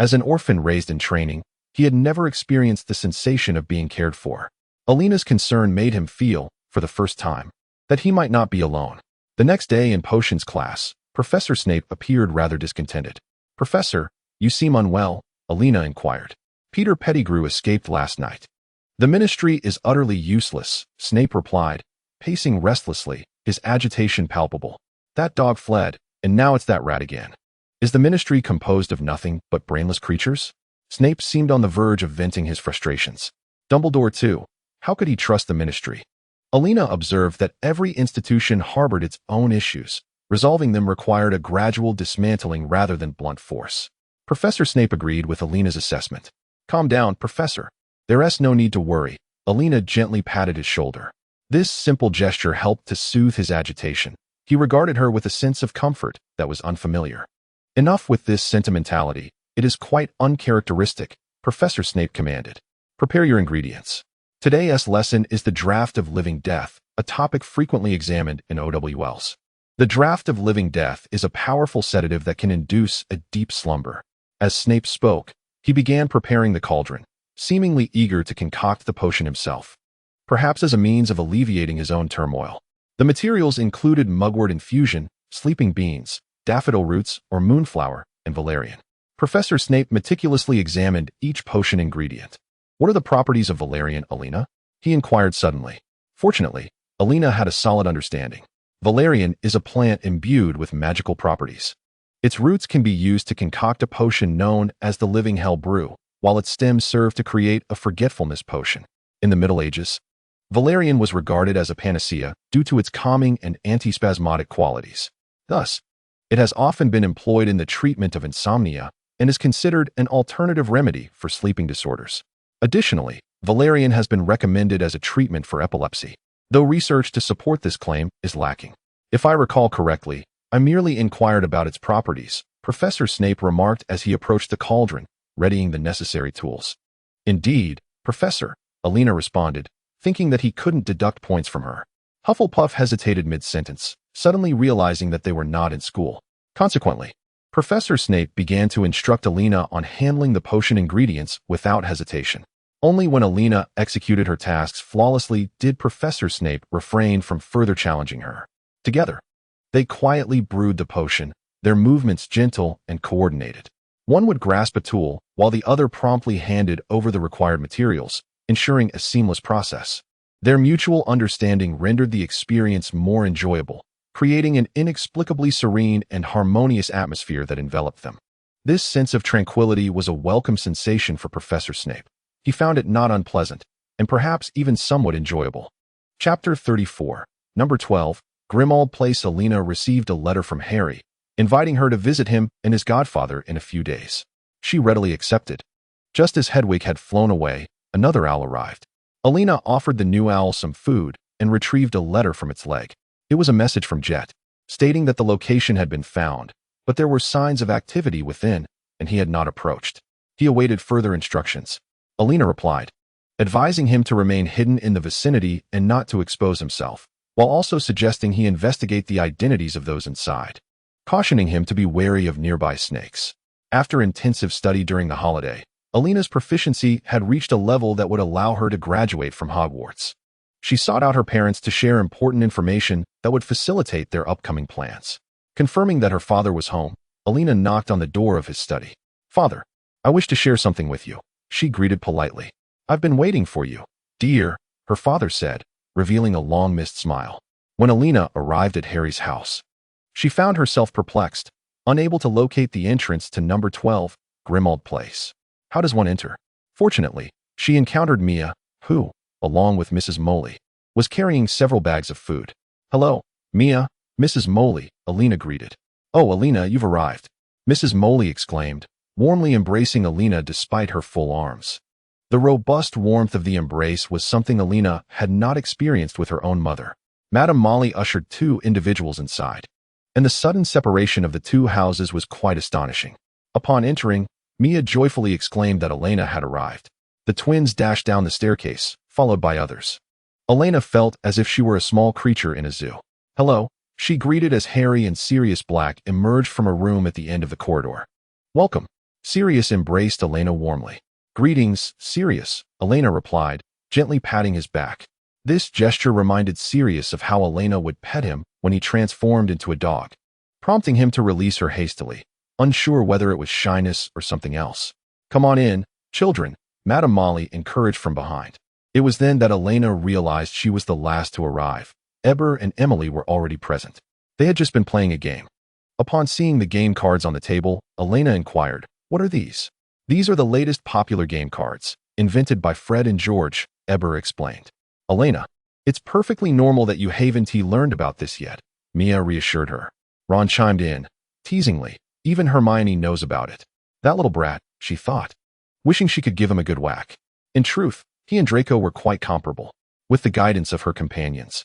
As an orphan raised in training, he had never experienced the sensation of being cared for. Elena's concern made him feel, for the first time, that he might not be alone. The next day in potions class, Professor Snape appeared rather discontented. "Professor, you seem unwell," Elena inquired. "Peter Pettigrew escaped last night." "The ministry is utterly useless," Snape replied, pacing restlessly, his agitation palpable. "That dog fled, and now it's that rat again. Is the ministry composed of nothing but brainless creatures?" Snape seemed on the verge of venting his frustrations. Dumbledore too. How could he trust the ministry? Elena observed that every institution harbored its own issues. Resolving them required a gradual dismantling rather than blunt force. Professor Snape agreed with Elena's assessment. "Calm down, Professor. There's no need to worry." Elena gently patted his shoulder. This simple gesture helped to soothe his agitation. He regarded her with a sense of comfort that was unfamiliar. "Enough with this sentimentality. It is quite uncharacteristic," Professor Snape commanded. "Prepare your ingredients. Today's lesson is the draught of living death, a topic frequently examined in OWLs. The draught of living death is a powerful sedative that can induce a deep slumber." As Snape spoke, he began preparing the cauldron, seemingly eager to concoct the potion himself, perhaps as a means of alleviating his own turmoil. The materials included mugwort infusion, sleeping beans, daffodil roots or moonflower, and valerian. Professor Snape meticulously examined each potion ingredient. "What are the properties of valerian, Elena?" he inquired suddenly. Fortunately, Elena had a solid understanding. Valerian is a plant imbued with magical properties. Its roots can be used to concoct a potion known as the Living Hell Brew, while its stems serve to create a forgetfulness potion. In the Middle Ages, valerian was regarded as a panacea due to its calming and antispasmodic qualities. Thus, it has often been employed in the treatment of insomnia and is considered an alternative remedy for sleeping disorders. Additionally, valerian has been recommended as a treatment for epilepsy, though research to support this claim is lacking. "If I recall correctly, I merely inquired about its properties," Professor Snape remarked as he approached the cauldron, readying the necessary tools. "Indeed, Professor," Elena responded, thinking that he couldn't deduct points from her. Hufflepuff hesitated mid-sentence, suddenly realizing that they were not in school. Consequently, Professor Snape began to instruct Elena on handling the potion ingredients without hesitation. Only when Elena executed her tasks flawlessly did Professor Snape refrain from further challenging her. Together, they quietly brewed the potion, their movements gentle and coordinated. One would grasp a tool, while the other promptly handed over the required materials, ensuring a seamless process. Their mutual understanding rendered the experience more enjoyable, creating an inexplicably serene and harmonious atmosphere that enveloped them. This sense of tranquility was a welcome sensation for Professor Snape. He found it not unpleasant, and perhaps even somewhat enjoyable. Chapter 34, Number 12, Grimmauld Place. Elena received a letter from Harry, inviting her to visit him and his godfather in a few days. She readily accepted. Just as Hedwig had flown away, another owl arrived. Elena offered the new owl some food and retrieved a letter from its leg. It was a message from Jet, stating that the location had been found, but there were signs of activity within, and he had not approached. He awaited further instructions. Elena replied, advising him to remain hidden in the vicinity and not to expose himself, while also suggesting he investigate the identities of those inside, cautioning him to be wary of nearby snakes. After intensive study during the holiday, Elena's proficiency had reached a level that would allow her to graduate from Hogwarts. She sought out her parents to share important information that would facilitate their upcoming plans. Confirming that her father was home, Elena knocked on the door of his study. "Father, I wish to share something with you," she greeted politely. "I've been waiting for you, dear," her father said, revealing a long-missed smile. When Elena arrived at Harry's house, she found herself perplexed, unable to locate the entrance to number 12, Grimmauld Place. How does one enter? Fortunately, she encountered Mia, who, along with Mrs. Moley, was carrying several bags of food. "Hello, Mia, Mrs. Moley," Elena greeted. "Oh, Elena, you've arrived," Mrs. Moley exclaimed, warmly embracing Elena despite her full arms. The robust warmth of the embrace was something Elena had not experienced with her own mother. Madame Molly ushered two individuals inside, and the sudden separation of the two houses was quite astonishing. Upon entering, Mia joyfully exclaimed that Elena had arrived. The twins dashed down the staircase, followed by others. Elena felt as if she were a small creature in a zoo. "Hello," she greeted as Harry and Sirius Black emerged from a room at the end of the corridor. "Welcome." Sirius embraced Elena warmly. "Greetings, Sirius," Elena replied, gently patting his back. This gesture reminded Sirius of how Elena would pet him when he transformed into a dog, prompting him to release her hastily, unsure whether it was shyness or something else. "Come on in, children," Madame Molly encouraged from behind. It was then that Elena realized she was the last to arrive. Eber and Emily were already present. They had just been playing a game. Upon seeing the game cards on the table, Elena inquired, "What are these?" "These are the latest popular game cards, invented by Fred and George," Eber explained. "Elena, it's perfectly normal that you haven't learned about this yet," Mia reassured her. Ron chimed in, teasingly, "Even Hermione knows about it." That little brat, she thought, wishing she could give him a good whack. In truth, he and Draco were quite comparable, with the guidance of her companions.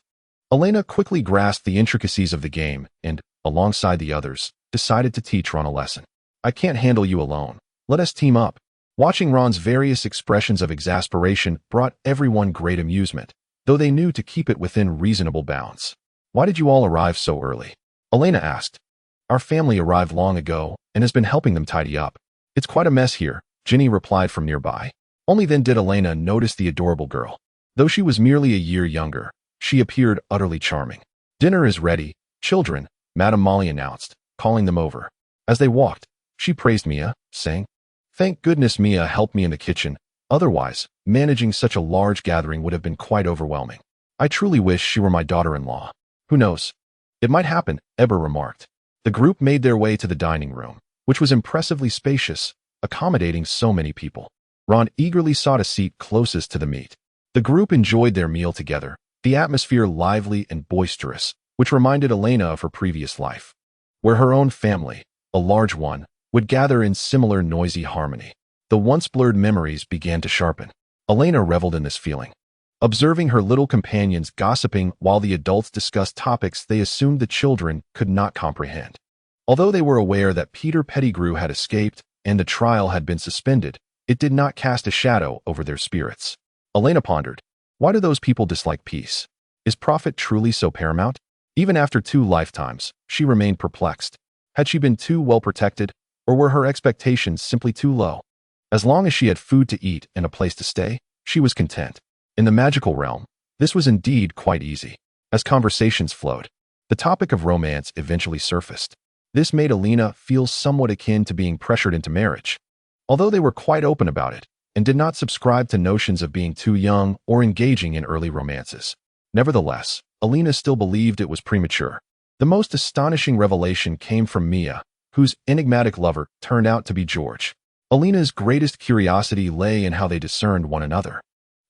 Elena quickly grasped the intricacies of the game and, alongside the others, decided to teach Ron a lesson. "I can't handle you alone. Let us team up." Watching Ron's various expressions of exasperation brought everyone great amusement, though they knew to keep it within reasonable bounds. "Why did you all arrive so early?" Elena asked. "Our family arrived long ago and has been helping them tidy up. It's quite a mess here," Ginny replied from nearby. Only then did Elena notice the adorable girl. Though she was merely a year younger, she appeared utterly charming. "Dinner is ready, children," Madame Molly announced, calling them over. As they walked, she praised Mia, saying, "Thank goodness Mia helped me in the kitchen. Otherwise, managing such a large gathering would have been quite overwhelming. I truly wish she were my daughter-in-law. Who knows? It might happen," Eber remarked. The group made their way to the dining room, which was impressively spacious, accommodating so many people. Ron eagerly sought a seat closest to the meat. The group enjoyed their meal together, the atmosphere lively and boisterous, which reminded Elena of her previous life, where her own family, a large one, would gather in similar noisy harmony. The once blurred memories began to sharpen. Elena reveled in this feeling, observing her little companions gossiping while the adults discussed topics they assumed the children could not comprehend. Although they were aware that Peter Pettigrew had escaped and the trial had been suspended, it did not cast a shadow over their spirits. Elena pondered, why do those people dislike peace? Is profit truly so paramount? Even after 2 lifetimes, she remained perplexed. Had she been too well protected, or were her expectations simply too low? As long as she had food to eat and a place to stay, she was content. In the magical realm, this was indeed quite easy. As conversations flowed, the topic of romance eventually surfaced. This made Elena feel somewhat akin to being pressured into marriage. Although they were quite open about it, and did not subscribe to notions of being too young or engaging in early romances. Nevertheless, Elena still believed it was premature. The most astonishing revelation came from Mia, whose enigmatic lover turned out to be George. Elena's greatest curiosity lay in how they discerned one another.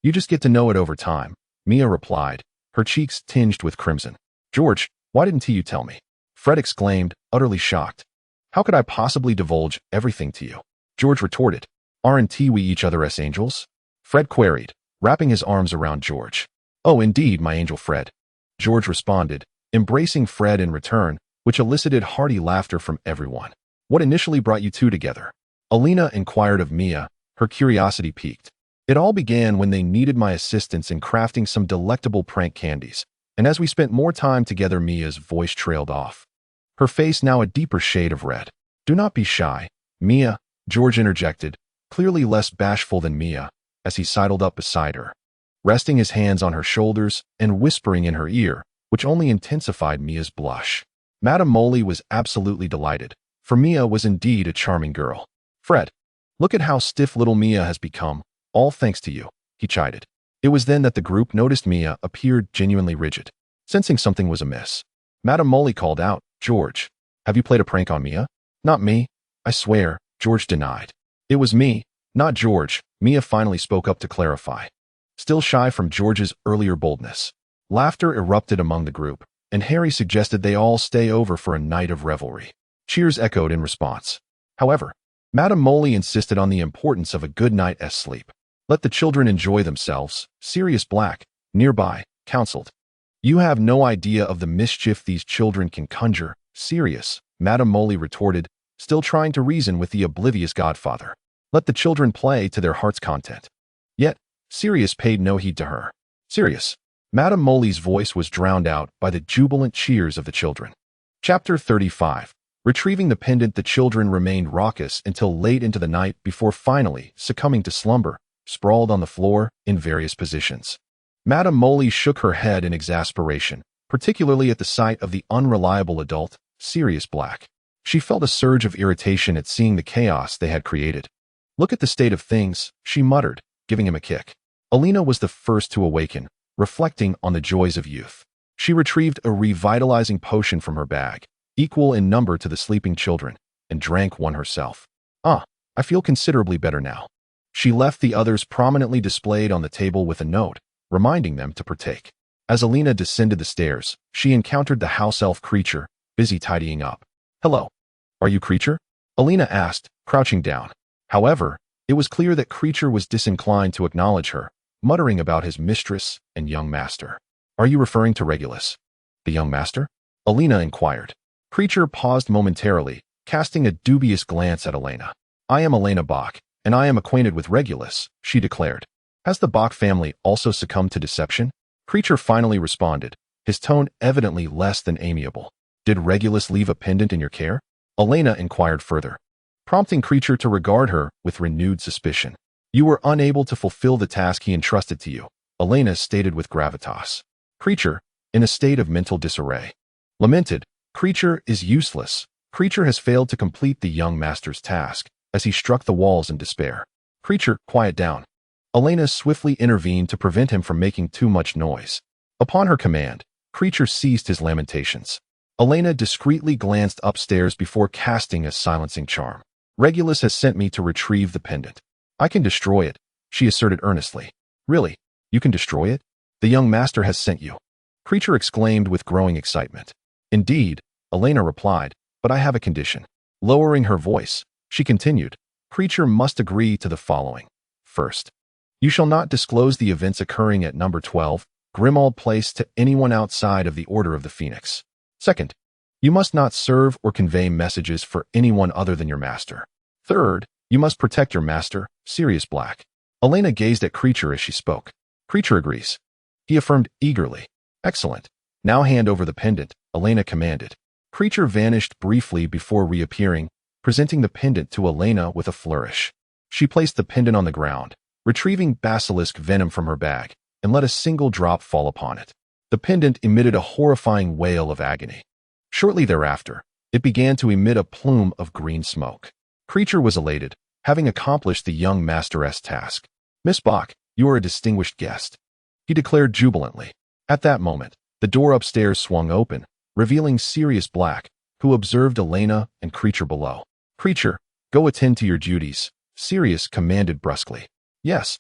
"You just get to know it over time," Mia replied, her cheeks tinged with crimson. "George, Why didn't you tell me? Fred exclaimed, utterly shocked. How could I possibly divulge everything to you? George retorted. Aren't we each other's angels? Fred queried, wrapping his arms around George. Oh, indeed, my angel Fred. George responded, embracing Fred in return, which elicited hearty laughter from everyone. What initially brought you two together? Elena inquired of Mia, her curiosity piqued. It all began when they needed my assistance in crafting some delectable prank candies, and as we spent more time together, Mia's voice trailed off, her face now a deeper shade of red. Do not be shy, Mia, George interjected, clearly less bashful than Mia, as he sidled up beside her, resting his hands on her shoulders and whispering in her ear, which only intensified Mia's blush. Madame Molly was absolutely delighted, for Mia was indeed a charming girl. Fred, look at how stiff little Mia has become, all thanks to you, he chided. It was then that the group noticed Mia appeared genuinely rigid. Sensing something was amiss, Madame Molly called out, George, have you played a prank on Mia? Not me, I swear, George denied. It was me, not George, Mia finally spoke up to clarify. Still shy from George's earlier boldness. Laughter erupted among the group, and Harry suggested they all stay over for a night of revelry. Cheers echoed in response. However, Madame Molly insisted on the importance of a good night's sleep. Let the children enjoy themselves, Sirius Black, nearby, counseled. You have no idea of the mischief these children can conjure, Sirius, Madame Molly retorted, still trying to reason with the oblivious godfather. Let the children play to their heart's content. Yet, Sirius paid no heed to her. Sirius, Madame Molly's voice was drowned out by the jubilant cheers of the children. Chapter 35. Retrieving the pendant, the children remained raucous until late into the night before finally succumbing to slumber, sprawled on the floor in various positions. Madame Molly shook her head in exasperation, particularly at the sight of the unreliable adult, Sirius Black. She felt a surge of irritation at seeing the chaos they had created. Look at the state of things, she muttered, giving him a kick. Elena was the first to awaken, reflecting on the joys of youth. She retrieved a revitalizing potion from her bag, equal in number to the sleeping children, and drank one herself. I feel considerably better now. She left the others prominently displayed on the table with a note, reminding them to partake. As Elena descended the stairs, she encountered the house elf Creature, busy tidying up. Hello. Are you Creature? Elena asked, crouching down. However, it was clear that Creature was disinclined to acknowledge her, muttering about his mistress and young master. Are you referring to Regulus? The young master? Elena inquired. Creature paused momentarily, casting a dubious glance at Elena. I am Elena Bach, and I am acquainted with Regulus, she declared. Has the Bach family also succumbed to deception? Creature finally responded, his tone evidently less than amiable. Did Regulus leave a pendant in your care? Elena inquired further, prompting Creature to regard her with renewed suspicion. You were unable to fulfill the task he entrusted to you, Elena stated with gravitas. Creature, in a state of mental disarray, lamented, Creature is useless. Creature has failed to complete the young master's task, as he struck the walls in despair. Creature, quiet down. Elena swiftly intervened to prevent him from making too much noise. Upon her command, Creature ceased his lamentations. Elena discreetly glanced upstairs before casting a silencing charm. Regulus has sent me to retrieve the pendant. I can destroy it, she asserted earnestly. Really? You can destroy it? The young master has sent you. Creature exclaimed with growing excitement. Indeed, Elena replied, but I have a condition. Lowering her voice, she continued, Creature must agree to the following. First, you shall not disclose the events occurring at number 12, Grimmauld Place to anyone outside of the Order of the Phoenix. Second, you must not serve or convey messages for anyone other than your master. Third, you must protect your master, Sirius Black. Elena gazed at Creature as she spoke. Creature agrees. He affirmed eagerly. Excellent. Now hand over the pendant, Elena commanded. Creature vanished briefly before reappearing, presenting the pendant to Elena with a flourish. She placed the pendant on the ground, retrieving basilisk venom from her bag, and let a single drop fall upon it. The pendant emitted a horrifying wail of agony. Shortly thereafter, it began to emit a plume of green smoke. Creature was elated, having accomplished the young master's task. Miss Bach, you are a distinguished guest, he declared jubilantly. At that moment, the door upstairs swung open, revealing Sirius Black, who observed Elena and Creature below. Creature, go attend to your duties, Sirius commanded brusquely. Yes,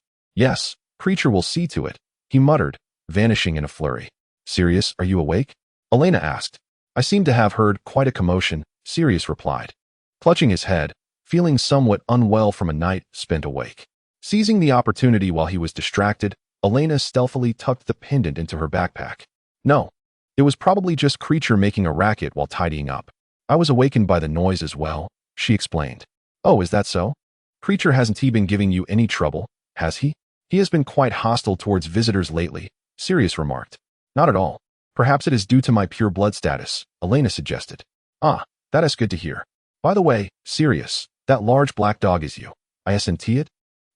Creature will see to it, he muttered, vanishing in a flurry. Sirius, are you awake? Elena asked. I seem to have heard quite a commotion, Sirius replied, clutching his head, feeling somewhat unwell from a night spent awake. Seizing the opportunity while he was distracted, Elena stealthily tucked the pendant into her backpack. No, it was probably just Creature making a racket while tidying up. I was awakened by the noise as well, she explained. Oh, is that so? Creature hasn't he been giving you any trouble, has he? He has been quite hostile towards visitors lately, Sirius remarked. Not at all. Perhaps it is due to my pure blood status, Elena suggested. Ah, that is good to hear. By the way, Sirius, that large black dog is you. Isn't it?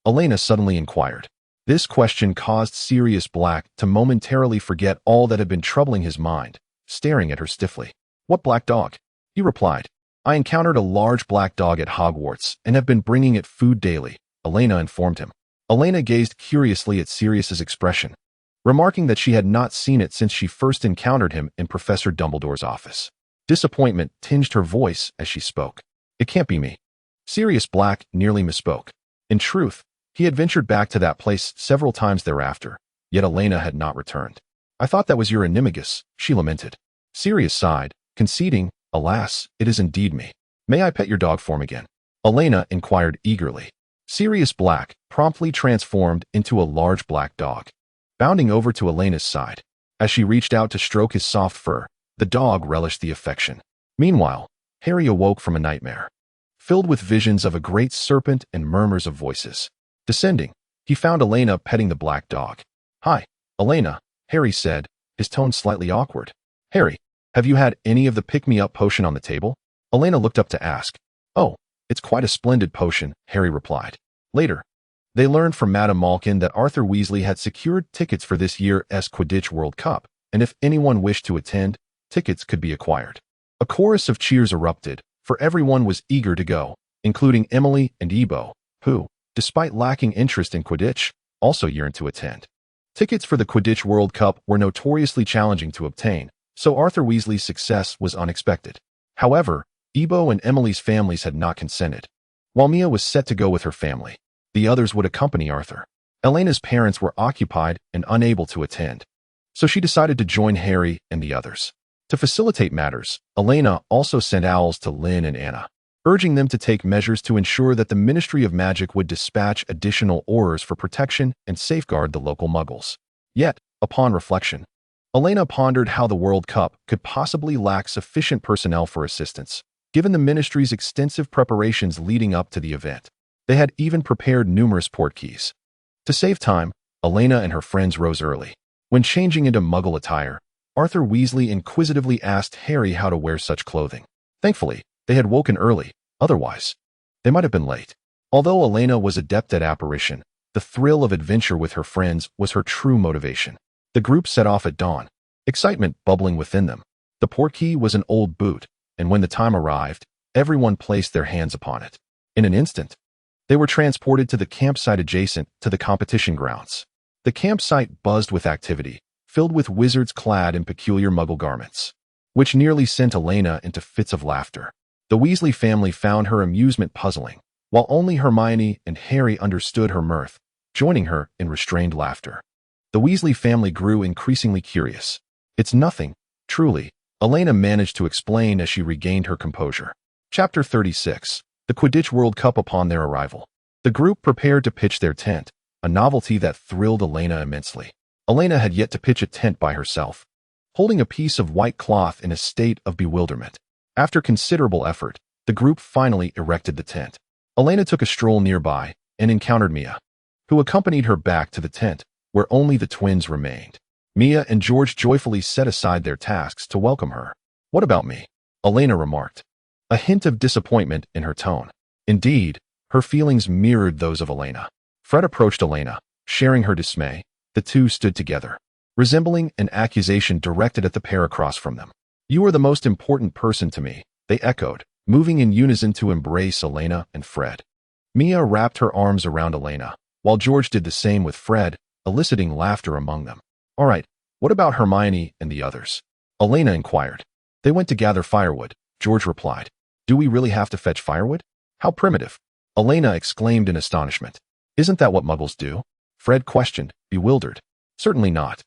Elena suddenly inquired. This question caused Sirius Black to momentarily forget all that had been troubling his mind, staring at her stiffly. What black dog? He replied. I encountered a large black dog at Hogwarts and have been bringing it food daily, Elena informed him. Elena gazed curiously at Sirius's expression, remarking that she had not seen it since she first encountered him in Professor Dumbledore's office. Disappointment tinged her voice as she spoke. It can't be me. Sirius Black nearly misspoke. In truth, he had ventured back to that place several times thereafter, yet Elena had not returned. I thought that was your animagus, she lamented. Sirius sighed, conceding, alas, it is indeed me. May I pet your dog form again? Elena inquired eagerly. Sirius Black promptly transformed into a large black dog, bounding over to Elena's side. As she reached out to stroke his soft fur, the dog relished the affection. Meanwhile, Harry awoke from a nightmare, filled with visions of a great serpent and murmurs of voices. Descending, he found Elena petting the black dog. Hi, Elena, Harry said, his tone slightly awkward. Harry, have you had any of the pick-me-up potion on the table? Elena looked up to ask. Oh, it's quite a splendid potion, Harry replied. Later, they learned from Madame Malkin that Arthur Weasley had secured tickets for this year's Quidditch World Cup, and if anyone wished to attend, tickets could be acquired. A chorus of cheers erupted, for everyone was eager to go, including Emily and Ebo, who, despite lacking interest in Quidditch, also yearned to attend. Tickets for the Quidditch World Cup were notoriously challenging to obtain, so Arthur Weasley's success was unexpected. However, Ebo and Emily's families had not consented. While Mia was set to go with her family, the others would accompany Arthur. Elena's parents were occupied and unable to attend, so she decided to join Harry and the others. To facilitate matters, Elena also sent owls to Lynn and Anna, urging them to take measures to ensure that the Ministry of Magic would dispatch additional orders for protection and safeguard the local muggles. Yet, upon reflection, Elena pondered how the World Cup could possibly lack sufficient personnel for assistance, given the Ministry's extensive preparations leading up to the event. They had even prepared numerous portkeys. To save time, Elena and her friends rose early. When changing into Muggle attire, Arthur Weasley inquisitively asked Harry how to wear such clothing. Thankfully, they had woken early, otherwise, they might have been late. Although Elena was adept at apparition, the thrill of adventure with her friends was her true motivation. The group set off at dawn, excitement bubbling within them. The portkey was an old boot, and when the time arrived, everyone placed their hands upon it. In an instant, they were transported to the campsite adjacent to the competition grounds. The campsite buzzed with activity, filled with wizards clad in peculiar Muggle garments, which nearly sent Elena into fits of laughter. The Weasley family found her amusement puzzling, while only Hermione and Harry understood her mirth, joining her in restrained laughter. The Weasley family grew increasingly curious. It's nothing, truly, Elena managed to explain as she regained her composure. Chapter 36. The Quidditch World Cup. Upon their arrival, the group prepared to pitch their tent, a novelty that thrilled Elena immensely. Elena had yet to pitch a tent by herself, holding a piece of white cloth in a state of bewilderment. After considerable effort, the group finally erected the tent. Elena took a stroll nearby and encountered Mia, who accompanied her back to the tent, where only the twins remained. Mia and George joyfully set aside their tasks to welcome her. What about me? Elena remarked, a hint of disappointment in her tone. Indeed, her feelings mirrored those of Elena. Fred approached Elena, sharing her dismay. The two stood together, resembling an accusation directed at the pair across from them. You are the most important person to me, they echoed, moving in unison to embrace Elena and Fred. Mia wrapped her arms around Elena, while George did the same with Fred, eliciting laughter among them. All right, what about Hermione and the others? Elena inquired. They went to gather firewood, George replied. Do we really have to fetch firewood? How primitive! Elena exclaimed in astonishment. Isn't that what Muggles do? Fred questioned, bewildered. Certainly not.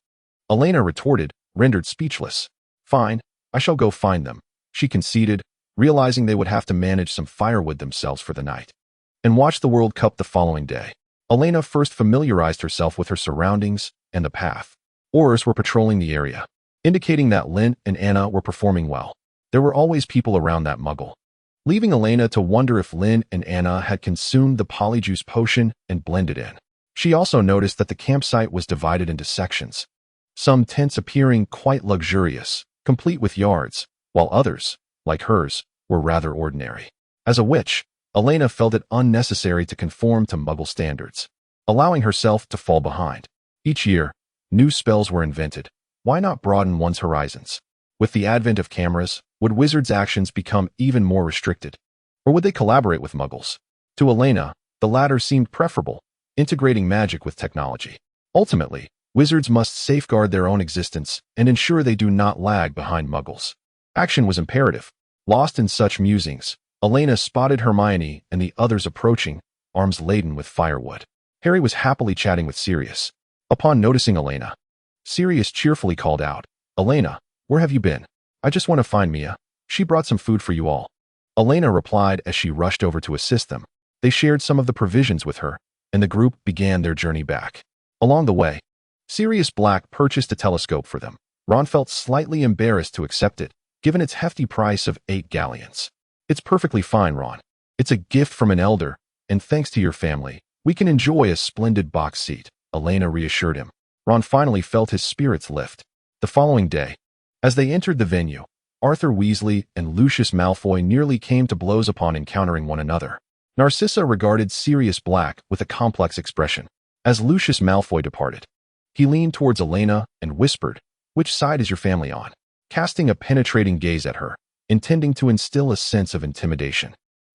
Elena retorted, rendered speechless. Fine, I shall go find them, she conceded, realizing they would have to manage some firewood themselves for the night. And watch the World Cup the following day. Elena first familiarized herself with her surroundings and the path. Aurors were patrolling the area, indicating that Lynn and Anna were performing well. There were always people around that muggle, leaving Elena to wonder if Lynn and Anna had consumed the polyjuice potion and blended in. She also noticed that the campsite was divided into sections, some tents appearing quite luxurious, complete with yards, while others, like hers, were rather ordinary. As a witch, Elena felt it unnecessary to conform to muggle standards, allowing herself to fall behind. Each year, new spells were invented. Why not broaden one's horizons? With the advent of cameras, would wizards' actions become even more restricted? Or would they collaborate with muggles? To Elena, the latter seemed preferable, integrating magic with technology. Ultimately, wizards must safeguard their own existence and ensure they do not lag behind muggles. Action was imperative. Lost in such musings, Elena spotted Hermione and the others approaching, arms laden with firewood. Harry was happily chatting with Sirius. Upon noticing Elena, Sirius cheerfully called out, "Elena, where have you been?" "I just want to find Mia. She brought some food for you all." Elena replied as she rushed over to assist them. They shared some of the provisions with her, and the group began their journey back. Along the way, Sirius Black purchased a telescope for them. Ron felt slightly embarrassed to accept it, given its hefty price of 8 galleons. "It's perfectly fine, Ron. It's a gift from an elder, and thanks to your family, we can enjoy a splendid box seat," Elena reassured him. Ron finally felt his spirits lift. The following day, as they entered the venue, Arthur Weasley and Lucius Malfoy nearly came to blows upon encountering one another. Narcissa regarded Sirius Black with a complex expression. As Lucius Malfoy departed, he leaned towards Elena and whispered, "Which side is your family on?" casting a penetrating gaze at her, intending to instill a sense of intimidation.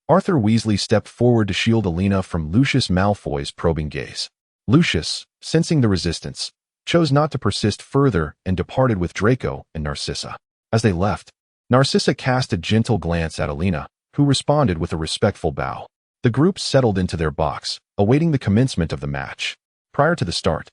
Arthur Weasley stepped forward to shield Elena from Lucius Malfoy's probing gaze. Lucius, sensing the resistance, chose not to persist further and departed with Draco and Narcissa. As they left, Narcissa cast a gentle glance at Elena, who responded with a respectful bow. The group settled into their box, awaiting the commencement of the match. Prior to the start,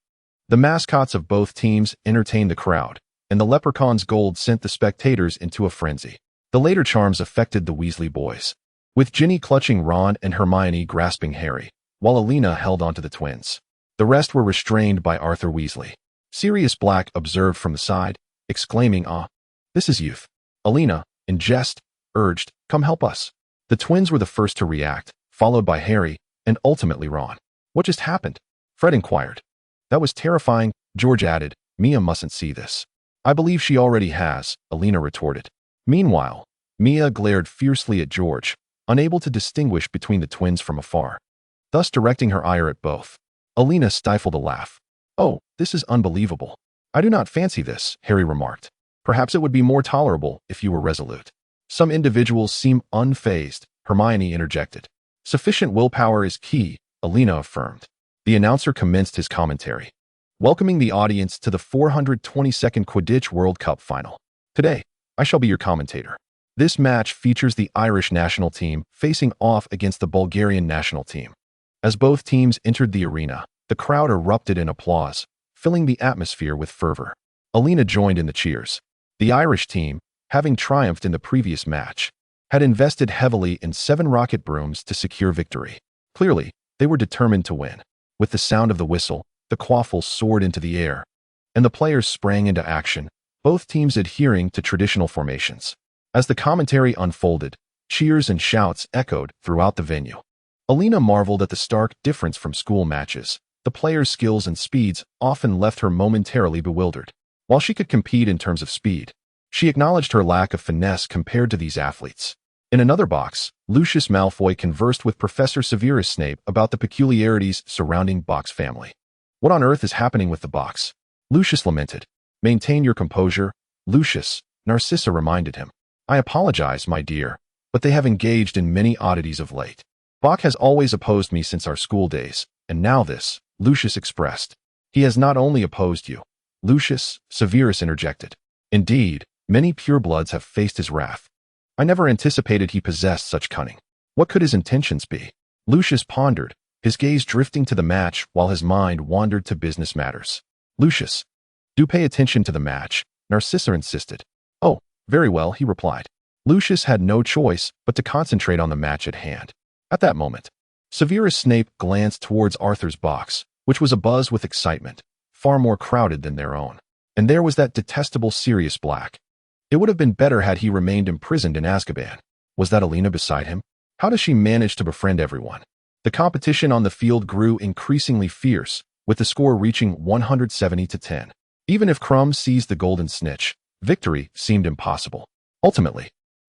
the mascots of both teams entertained the crowd, and the leprechaun's gold sent the spectators into a frenzy. The later charms affected the Weasley boys, with Ginny clutching Ron and Hermione grasping Harry, while Elena held onto the twins. The rest were restrained by Arthur Weasley. Sirius Black observed from the side, exclaiming, "Ah, this is youth." Elena, in jest, urged, "Come help us." The twins were the first to react, followed by Harry, and ultimately Ron. "What just happened?" Fred inquired. "That was terrifying," George added. "Mia mustn't see this." "I believe she already has," Elena retorted. Meanwhile, Mia glared fiercely at George, unable to distinguish between the twins from afar, thus directing her ire at both. Elena stifled a laugh. "Oh, this is unbelievable. I do not fancy this," Harry remarked. "Perhaps it would be more tolerable if you were resolute." "Some individuals seem unfazed," Hermione interjected. "Sufficient willpower is key," Elena affirmed. The announcer commenced his commentary, welcoming the audience to the 422nd Quidditch World Cup final. "Today, I shall be your commentator. This match features the Irish national team facing off against the Bulgarian national team." As both teams entered the arena, the crowd erupted in applause, filling the atmosphere with fervor. Elena joined in the cheers. The Irish team, having triumphed in the previous match, had invested heavily in 7 rocket brooms to secure victory. Clearly, they were determined to win. With the sound of the whistle, the quaffle soared into the air, and the players sprang into action, both teams adhering to traditional formations. As the commentary unfolded, cheers and shouts echoed throughout the venue. Elena marveled at the stark difference from school matches. The players' skills and speeds often left her momentarily bewildered. While she could compete in terms of speed, she acknowledged her lack of finesse compared to these athletes. In another box, Lucius Malfoy conversed with Professor Severus Snape about the peculiarities surrounding Box family. "What on earth is happening with the Box?" Lucius lamented. "Maintain your composure, Lucius," Narcissa reminded him. "I apologize, my dear, but they have engaged in many oddities of late. Bach has always opposed me since our school days, and now this," Lucius expressed. "He has not only opposed you, Lucius," Severus interjected. "Indeed, many purebloods have faced his wrath. I never anticipated he possessed such cunning. What could his intentions be?" Lucius pondered, his gaze drifting to the match while his mind wandered to business matters. "Lucius, do pay attention to the match," Narcissa insisted. "Oh, Very well, he replied. Lucius had no choice but to concentrate on the match at hand. At that moment, Severus Snape glanced towards Arthur's box, which was abuzz with excitement, far more crowded than their own. And there was that detestable Sirius Black. It would have been better had he remained imprisoned in Azkaban. Was that Elena beside him? How does she manage to befriend everyone? The competition on the field grew increasingly fierce, with the score reaching 170-10. Even if Krum seized the golden snitch, victory seemed impossible. Ultimately,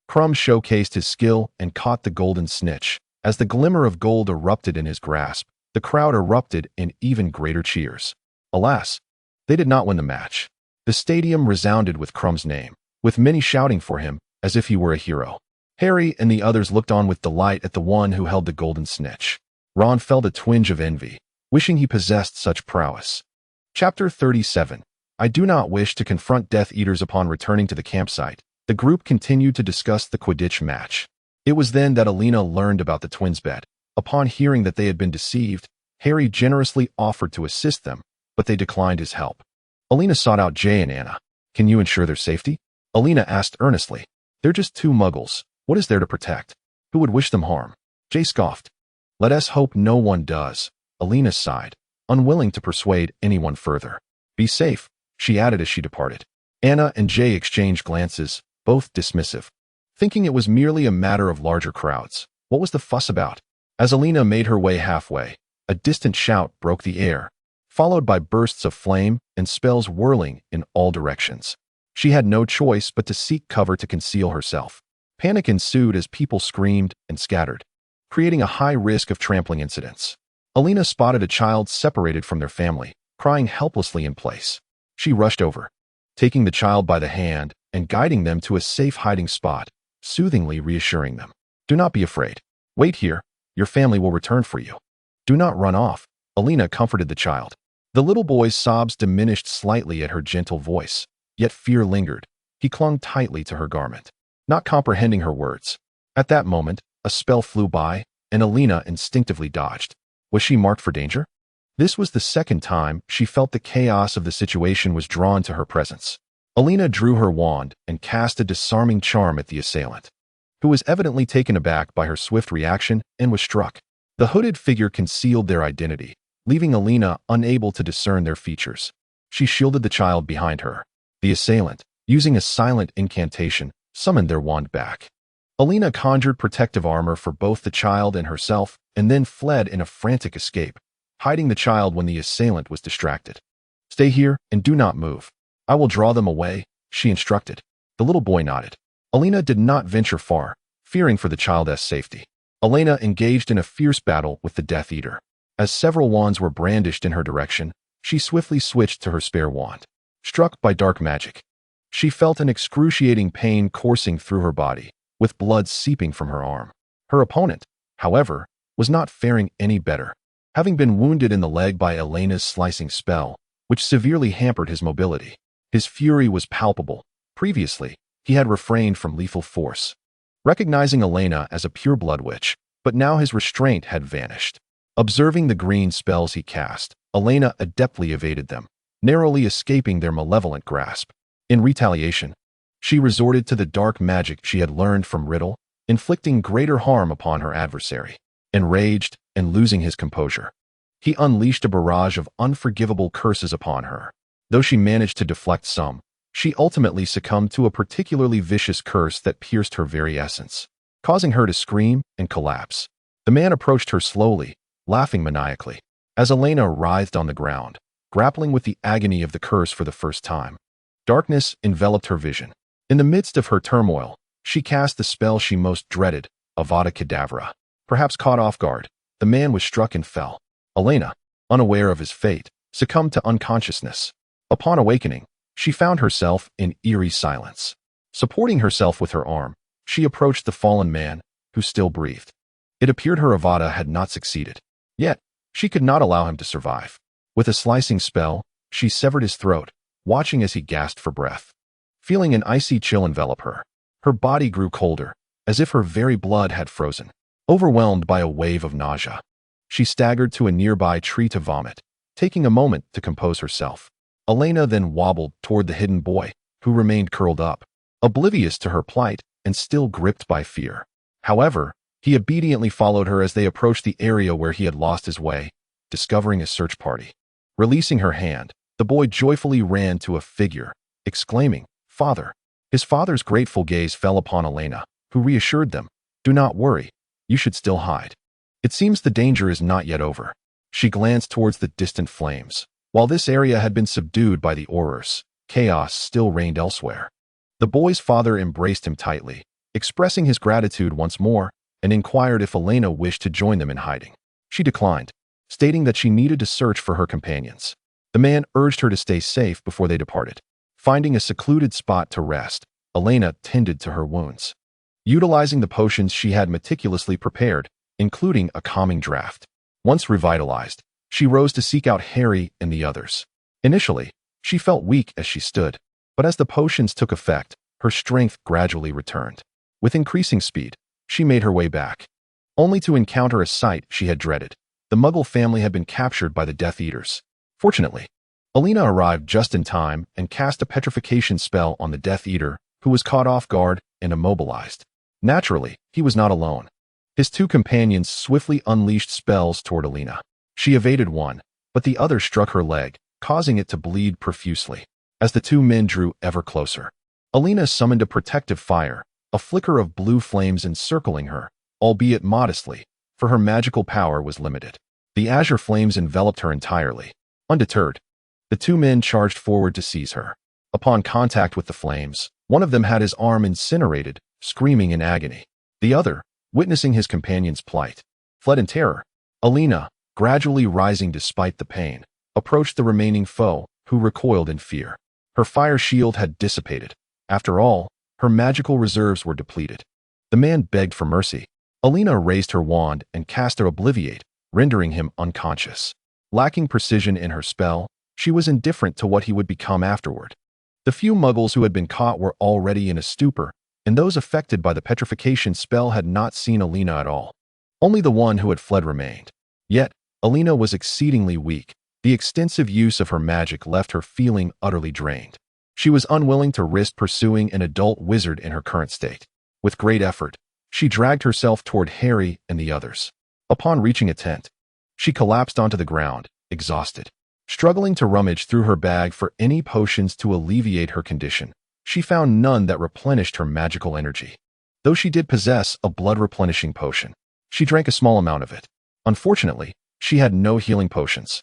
Krum showcased his skill and caught the golden snitch. As the glimmer of gold erupted in his grasp, the crowd erupted in even greater cheers. Alas, they did not win the match. The stadium resounded with Krum's name, with many shouting for him as if he were a hero. Harry and the others looked on with delight at the one who held the golden snitch. Ron felt a twinge of envy, wishing he possessed such prowess. Chapter 37. I do not wish to confront Death Eaters. Upon returning to the campsite, the group continued to discuss the Quidditch match. It was then that Elena learned about the twins' bet. Upon hearing that they had been deceived, Harry generously offered to assist them, but they declined his help. Elena sought out Jay and Anna. Can you ensure their safety? Elena asked earnestly. They're just two muggles. What is there to protect? Who would wish them harm? Jay scoffed. Let us hope no one does. Elena sighed, unwilling to persuade anyone further. Be safe, she added as she departed. Anna and Jay exchanged glances, both dismissive, thinking it was merely a matter of larger crowds. What was the fuss about? As Elena made her way halfway, a distant shout broke the air, followed by bursts of flame and spells whirling in all directions. She had no choice but to seek cover to conceal herself. Panic ensued as people screamed and scattered, creating a high risk of trampling incidents. Elena spotted a child separated from their family, crying helplessly in place. She rushed over, taking the child by the hand and guiding them to a safe hiding spot, soothingly reassuring them. Do not be afraid. Wait here. Your family will return for you. Do not run off. Elena comforted the child. The little boy's sobs diminished slightly at her gentle voice, yet fear lingered. He clung tightly to her garment, not comprehending her words. At that moment, a spell flew by, and Elena instinctively dodged. Was she marked for danger? This was the second time she felt the chaos of the situation was drawn to her presence. Elena drew her wand and cast a disarming charm at the assailant, who was evidently taken aback by her swift reaction and was struck. The hooded figure concealed their identity, leaving Elena unable to discern their features. She shielded the child behind her. The assailant, using a silent incantation, summoned their wand back. Elena conjured protective armor for both the child and herself, and then fled in a frantic escape, hiding the child when the assailant was distracted. Stay here and do not move. I will draw them away, she instructed. The little boy nodded. Elena did not venture far, fearing for the child's safety. Elena engaged in a fierce battle with the Death Eater. As several wands were brandished in her direction, she swiftly switched to her spare wand. Struck by dark magic, she felt an excruciating pain coursing through her body, with blood seeping from her arm. Her opponent, however, was not faring any better, having been wounded in the leg by Elena's slicing spell, which severely hampered his mobility. His fury was palpable. Previously, he had refrained from lethal force, recognizing Elena as a pure-blood witch, but now his restraint had vanished. Observing the green spells he cast, Elena adeptly evaded them, narrowly escaping their malevolent grasp. In retaliation, she resorted to the dark magic she had learned from Riddle, inflicting greater harm upon her adversary. Enraged and losing his composure, he unleashed a barrage of unforgivable curses upon her. Though she managed to deflect some, she ultimately succumbed to a particularly vicious curse that pierced her very essence, causing her to scream and collapse. The man approached her slowly, laughing maniacally. As Elena writhed on the ground, grappling with the agony of the curse for the first time, darkness enveloped her vision. In the midst of her turmoil, she cast the spell she most dreaded, Avada Kedavra. Perhaps caught off guard, the man was struck and fell. Elena, unaware of his fate, succumbed to unconsciousness. Upon awakening, she found herself in eerie silence. Supporting herself with her arm, she approached the fallen man, who still breathed. It appeared her Avada had not succeeded. Yet, she could not allow him to survive. With a slicing spell, she severed his throat, watching as he gasped for breath. Feeling an icy chill envelop her, her body grew colder, as if her very blood had frozen. Overwhelmed by a wave of nausea, she staggered to a nearby tree to vomit, taking a moment to compose herself. Elena then wobbled toward the hidden boy, who remained curled up, oblivious to her plight and still gripped by fear. However, he obediently followed her as they approached the area where he had lost his way, discovering a search party. Releasing her hand, the boy joyfully ran to a figure, exclaiming, "Father!" His father's grateful gaze fell upon Elena, who reassured them, "Do not worry, you should still hide. It seems the danger is not yet over." She glanced towards the distant flames. While this area had been subdued by the Aurors, chaos still reigned elsewhere. The boy's father embraced him tightly, expressing his gratitude once more, and inquired if Elena wished to join them in hiding. She declined, stating that she needed to search for her companions. The man urged her to stay safe before they departed. Finding a secluded spot to rest, Elena tended to her wounds, utilizing the potions she had meticulously prepared, including a calming draught. Once revitalized, she rose to seek out Harry and the others. Initially, she felt weak as she stood, but as the potions took effect, her strength gradually returned. With increasing speed, she made her way back, only to encounter a sight she had dreaded. The Muggle family had been captured by the Death Eaters. Fortunately, Elena arrived just in time and cast a petrification spell on the Death Eater, who was caught off guard and immobilized. Naturally, he was not alone. His two companions swiftly unleashed spells toward Elena. She evaded one, but the other struck her leg, causing it to bleed profusely. As the two men drew ever closer, Elena summoned a protective fire, a flicker of blue flames encircling her, albeit modestly, for her magical power was limited. The azure flames enveloped her entirely. Undeterred, the two men charged forward to seize her. Upon contact with the flames, one of them had his arm incinerated, screaming in agony. The other, witnessing his companion's plight, fled in terror. Elena, gradually rising despite the pain, approached the remaining foe, who recoiled in fear. Her fire shield had dissipated. After all, her magical reserves were depleted. The man begged for mercy. Elena raised her wand and cast her Obliviate, rendering him unconscious. Lacking precision in her spell, she was indifferent to what he would become afterward. The few Muggles who had been caught were already in a stupor, and those affected by the petrification spell had not seen Elena at all. Only the one who had fled remained. Yet, Elena was exceedingly weak. The extensive use of her magic left her feeling utterly drained. She was unwilling to risk pursuing an adult wizard in her current state. With great effort, she dragged herself toward Harry and the others. Upon reaching a tent, she collapsed onto the ground, exhausted. Struggling to rummage through her bag for any potions to alleviate her condition, she found none that replenished her magical energy. Though she did possess a blood-replenishing potion, she drank a small amount of it. Unfortunately, she had no healing potions.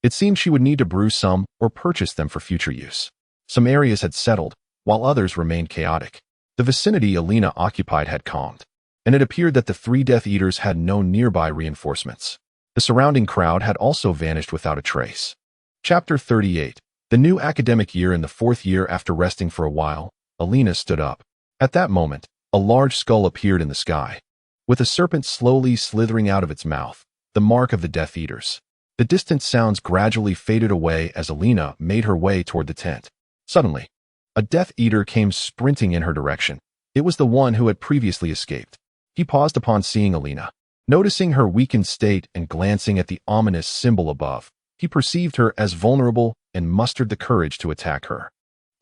It seemed she would need to brew some or purchase them for future use. Some areas had settled, while others remained chaotic. The vicinity Elena occupied had calmed, and it appeared that the three Death Eaters had no nearby reinforcements. The surrounding crowd had also vanished without a trace. Chapter 38. The new academic year. In the fourth year after resting for a while, Elena stood up. At that moment, a large skull appeared in the sky, with a serpent slowly slithering out of its mouth, the mark of the Death Eaters. The distant sounds gradually faded away as Elena made her way toward the tent. Suddenly, a Death Eater came sprinting in her direction. It was the one who had previously escaped. He paused upon seeing Elena. Noticing her weakened state and glancing at the ominous symbol above, he perceived her as vulnerable and mustered the courage to attack her.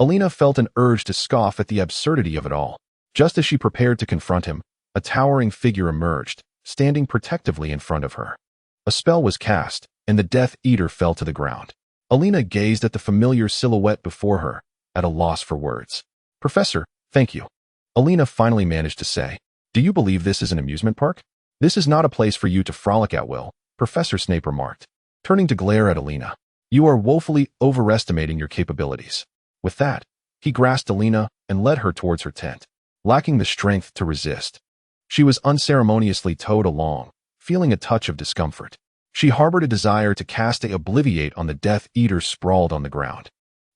Elena felt an urge to scoff at the absurdity of it all. Just as she prepared to confront him, a towering figure emerged, standing protectively in front of her. A spell was cast, and the Death Eater fell to the ground. Elena gazed at the familiar silhouette before her, at a loss for words. "Professor, thank you." Elena finally managed to say. "Do you believe this is an amusement park? This is not a place for you to frolic at will," Professor Snape remarked, turning to glare at Elena. "You are woefully overestimating your capabilities." With that, he grasped Elena and led her towards her tent. Lacking the strength to resist, she was unceremoniously towed along, feeling a touch of discomfort. She harbored a desire to cast a Obliviate on the Death Eater sprawled on the ground.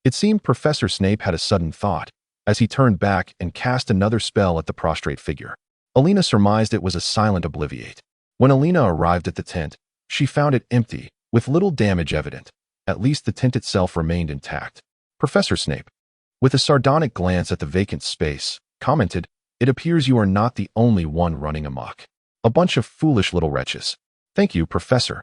It seemed Professor Snape had a sudden thought, as he turned back and cast another spell at the prostrate figure. Elena surmised it was a silent Obliviate. When Elena arrived at the tent, she found it empty, with little damage evident. At least the tent itself remained intact. Professor Snape, with a sardonic glance at the vacant space, commented, "It appears you are not the only one running amok. A bunch of foolish little wretches. Thank you, Professor,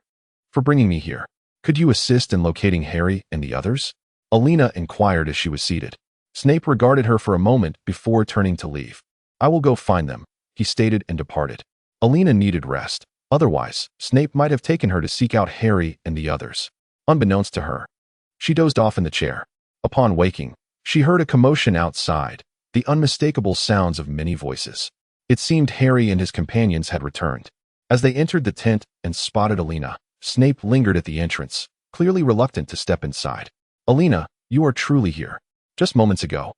for bringing me here. Could you assist in locating Harry and the others?" Elena inquired as she was seated. Snape regarded her for a moment before turning to leave. "I will go find them," he stated and departed. Elena needed rest. Otherwise, Snape might have taken her to seek out Harry and the others. Unbeknownst to her, she dozed off in the chair. Upon waking, she heard a commotion outside, the unmistakable sounds of many voices. It seemed Harry and his companions had returned. As they entered the tent and spotted Elena, Snape lingered at the entrance, clearly reluctant to step inside. "Elena, you are truly here. Just moments ago,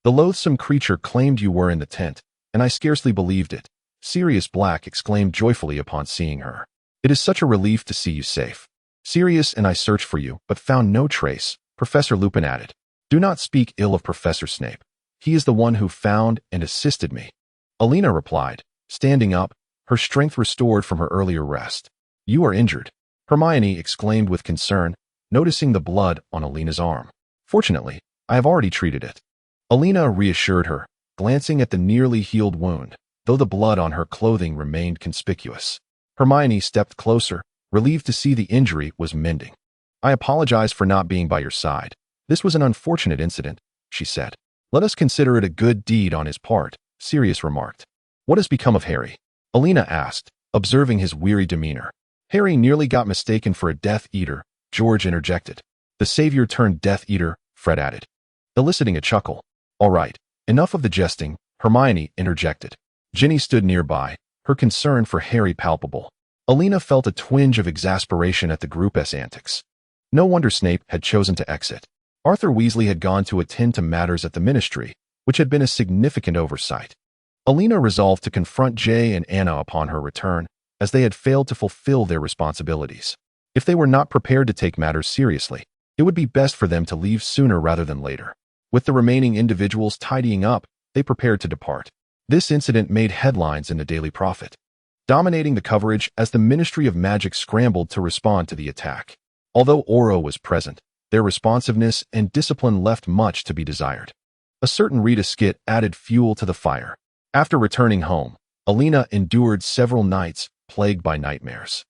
the loathsome creature claimed you were in the tent, and I scarcely believed it," Sirius Black exclaimed joyfully upon seeing her. "It is such a relief to see you safe. Sirius and I searched for you, but found no trace," Professor Lupin added. "Do not speak ill of Professor Snape. He is the one who found and assisted me," Elena replied, standing up, her strength restored from her earlier rest. "You are injured," Hermione exclaimed with concern, noticing the blood on Elena's arm. "Fortunately, I have already treated it," Elena reassured her, glancing at the nearly healed wound, though the blood on her clothing remained conspicuous. Hermione stepped closer, relieved to see the injury was mending. "I apologize for not being by your side. This was an unfortunate incident," she said. "Let us consider it a good deed on his part," Sirius remarked. "What has become of Harry?" Elena asked, observing his weary demeanor. "Harry nearly got mistaken for a Death Eater," George interjected. "The savior turned Death Eater," Fred added, eliciting a chuckle. "All right, enough of the jesting," Hermione interjected. Ginny stood nearby, her concern for Harry palpable. Elena felt a twinge of exasperation at the group's antics. No wonder Snape had chosen to exit. Arthur Weasley had gone to attend to matters at the Ministry, which had been a significant oversight. Elena resolved to confront Jay and Anna upon her return, as they had failed to fulfill their responsibilities. If they were not prepared to take matters seriously, it would be best for them to leave sooner rather than later. With the remaining individuals tidying up, they prepared to depart. This incident made headlines in the Daily Prophet, dominating the coverage as the Ministry of Magic scrambled to respond to the attack. Although Oro was present, their responsiveness and discipline left much to be desired. A certain Rita skit added fuel to the fire. After returning home, Elena endured several nights plagued by nightmares.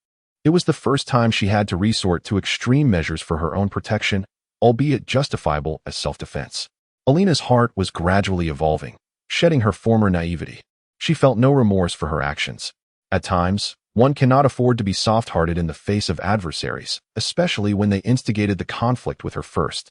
It was the first time she had to resort to extreme measures for her own protection, albeit justifiable as self-defense. Elena's heart was gradually evolving, shedding her former naivety. She felt no remorse for her actions. At times, one cannot afford to be soft-hearted in the face of adversaries, especially when they instigated the conflict with her first.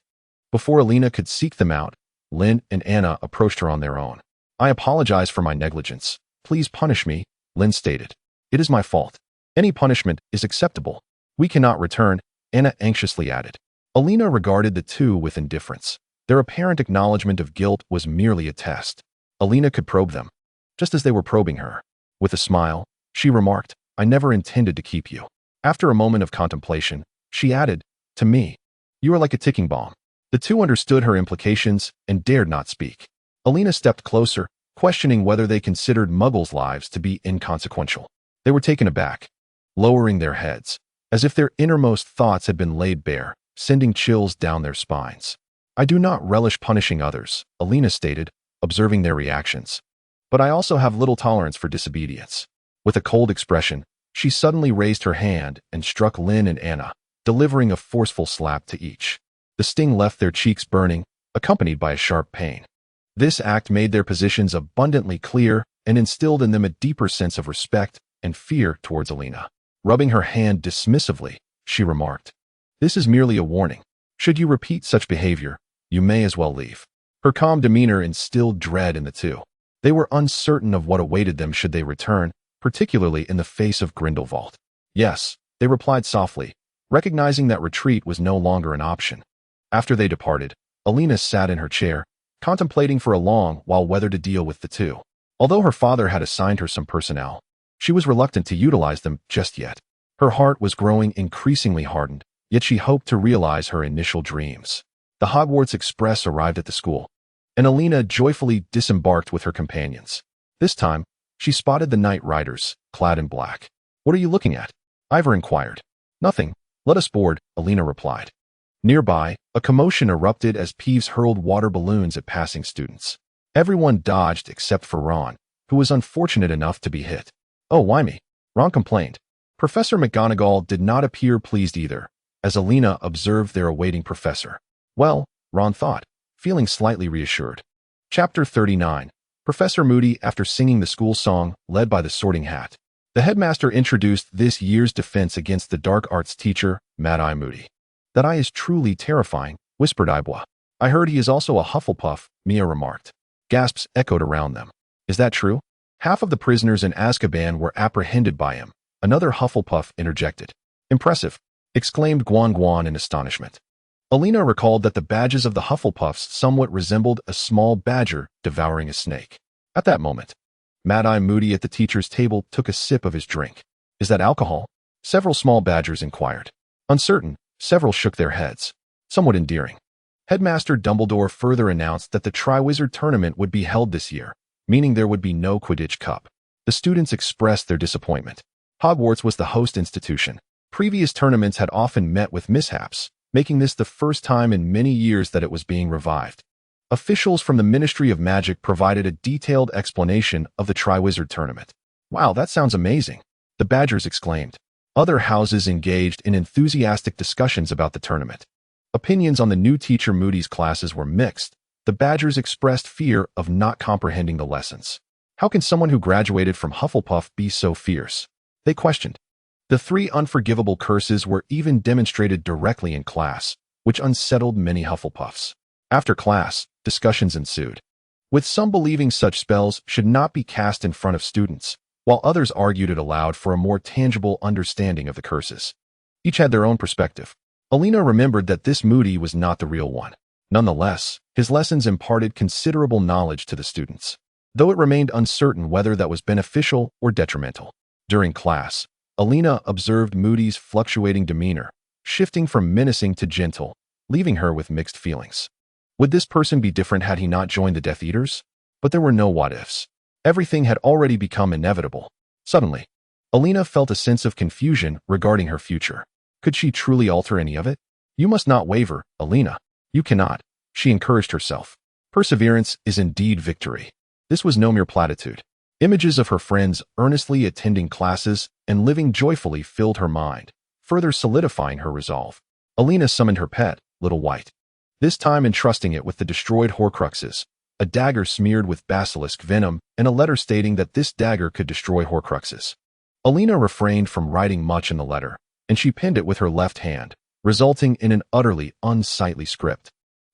Before Elena could seek them out, Lynn and Anna approached her on their own. "I apologize for my negligence. Please punish me," Lynn stated. "It is my fault. Any punishment is acceptable. We cannot return," Anna anxiously added. Elena regarded the two with indifference. Their apparent acknowledgement of guilt was merely a test. Elena could probe them, just as they were probing her. With a smile, she remarked, "I never intended to keep you." After a moment of contemplation, she added, "To me, you are like a ticking bomb." The two understood her implications and dared not speak. Elena stepped closer, questioning whether they considered Muggles' lives to be inconsequential. They were taken aback, lowering their heads, as if their innermost thoughts had been laid bare, sending chills down their spines. "I do not relish punishing others," Elena stated, observing their reactions. "But I also have little tolerance for disobedience." With a cold expression, she suddenly raised her hand and struck Lynn and Anna, delivering a forceful slap to each. The sting left their cheeks burning, accompanied by a sharp pain. This act made their positions abundantly clear and instilled in them a deeper sense of respect and fear towards Elena. Rubbing her hand dismissively, she remarked, "This is merely a warning. Should you repeat such behavior, you may as well leave." Her calm demeanor instilled dread in the two. They were uncertain of what awaited them should they return, particularly in the face of Grindelwald. "Yes," they replied softly, recognizing that retreat was no longer an option. After they departed, Elena sat in her chair, contemplating for a long while whether to deal with the two. Although her father had assigned her some personnel, she was reluctant to utilize them just yet. Her heart was growing increasingly hardened, yet she hoped to realize her initial dreams. The Hogwarts Express arrived at the school, and Elena joyfully disembarked with her companions. This time, she spotted the Knight Riders, clad in black. "What are you looking at?" Ivor inquired. "Nothing. Let us board," Elena replied. Nearby, a commotion erupted as Peeves hurled water balloons at passing students. Everyone dodged except for Ron, who was unfortunate enough to be hit. "Oh, why me?" Ron complained. Professor McGonagall did not appear pleased either, as Elena observed their awaiting professor. Well, Ron thought, feeling slightly reassured. Chapter 39. Professor Moody after singing the school song, led by the Sorting Hat. The headmaster introduced this year's defense against the dark arts teacher, Mad-Eye Moody. "That eye is truly terrifying," whispered Ibwa. "I heard he is also a Hufflepuff," Mia remarked. Gasps echoed around them. "Is that true?" "Half of the prisoners in Azkaban were apprehended by him," another Hufflepuff interjected. "Impressive," exclaimed Guan Guan in astonishment. Elena recalled that the badges of the Hufflepuffs somewhat resembled a small badger devouring a snake. At that moment, Mad-Eye Moody at the teacher's table took a sip of his drink. "Is that alcohol?" several small badgers inquired. Uncertain, several shook their heads. Somewhat endearing. Headmaster Dumbledore further announced that the Triwizard Tournament would be held this year, meaning there would be no Quidditch Cup. The students expressed their disappointment. Hogwarts was the host institution. Previous tournaments had often met with mishaps, making this the first time in many years that it was being revived. Officials from the Ministry of Magic provided a detailed explanation of the Triwizard Tournament. "Wow, that sounds amazing," the Badgers exclaimed. Other houses engaged in enthusiastic discussions about the tournament. Opinions on the new teacher Moody's classes were mixed. The Badgers expressed fear of not comprehending the lessons. How can someone who graduated from Hufflepuff be so fierce? They questioned. The 3 unforgivable curses were even demonstrated directly in class, which unsettled many Hufflepuffs. After class, discussions ensued, with some believing such spells should not be cast in front of students, while others argued it aloud for a more tangible understanding of the curses. Each had their own perspective. Elena remembered that this Moody was not the real one. Nonetheless, his lessons imparted considerable knowledge to the students, though it remained uncertain whether that was beneficial or detrimental. During class, Elena observed Moody's fluctuating demeanor, shifting from menacing to gentle, leaving her with mixed feelings. Would this person be different had he not joined the Death Eaters? But there were no what-ifs. Everything had already become inevitable. Suddenly, Elena felt a sense of confusion regarding her future. Could she truly alter any of it? "You must not waver, Elena. You cannot," she encouraged herself. Perseverance is indeed victory. This was no mere platitude. Images of her friends earnestly attending classes and living joyfully filled her mind, further solidifying her resolve. Elena summoned her pet, Little White, this time entrusting it with the destroyed Horcruxes, a dagger smeared with basilisk venom, and a letter stating that this dagger could destroy Horcruxes. Elena refrained from writing much in the letter, and she pinned it with her left hand, resulting in an utterly unsightly script.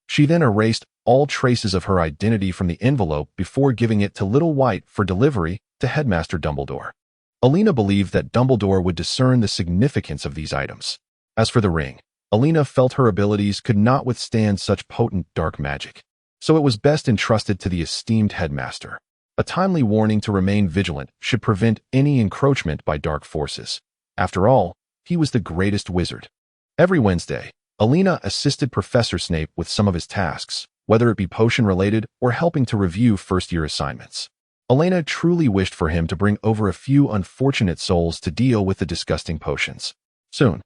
She then erased all traces of her identity from the envelope before giving it to Little White for delivery to Headmaster Dumbledore. Elena believed that Dumbledore would discern the significance of these items. As for the ring, Elena felt her abilities could not withstand such potent dark magic, so it was best entrusted to the esteemed headmaster. A timely warning to remain vigilant should prevent any encroachment by dark forces. After all, he was the greatest wizard. Every Wednesday, Elena assisted Professor Snape with some of his tasks, whether it be potion-related or helping to review first-year assignments. Elena truly wished for him to bring over a few unfortunate souls to deal with the disgusting potions. Soon,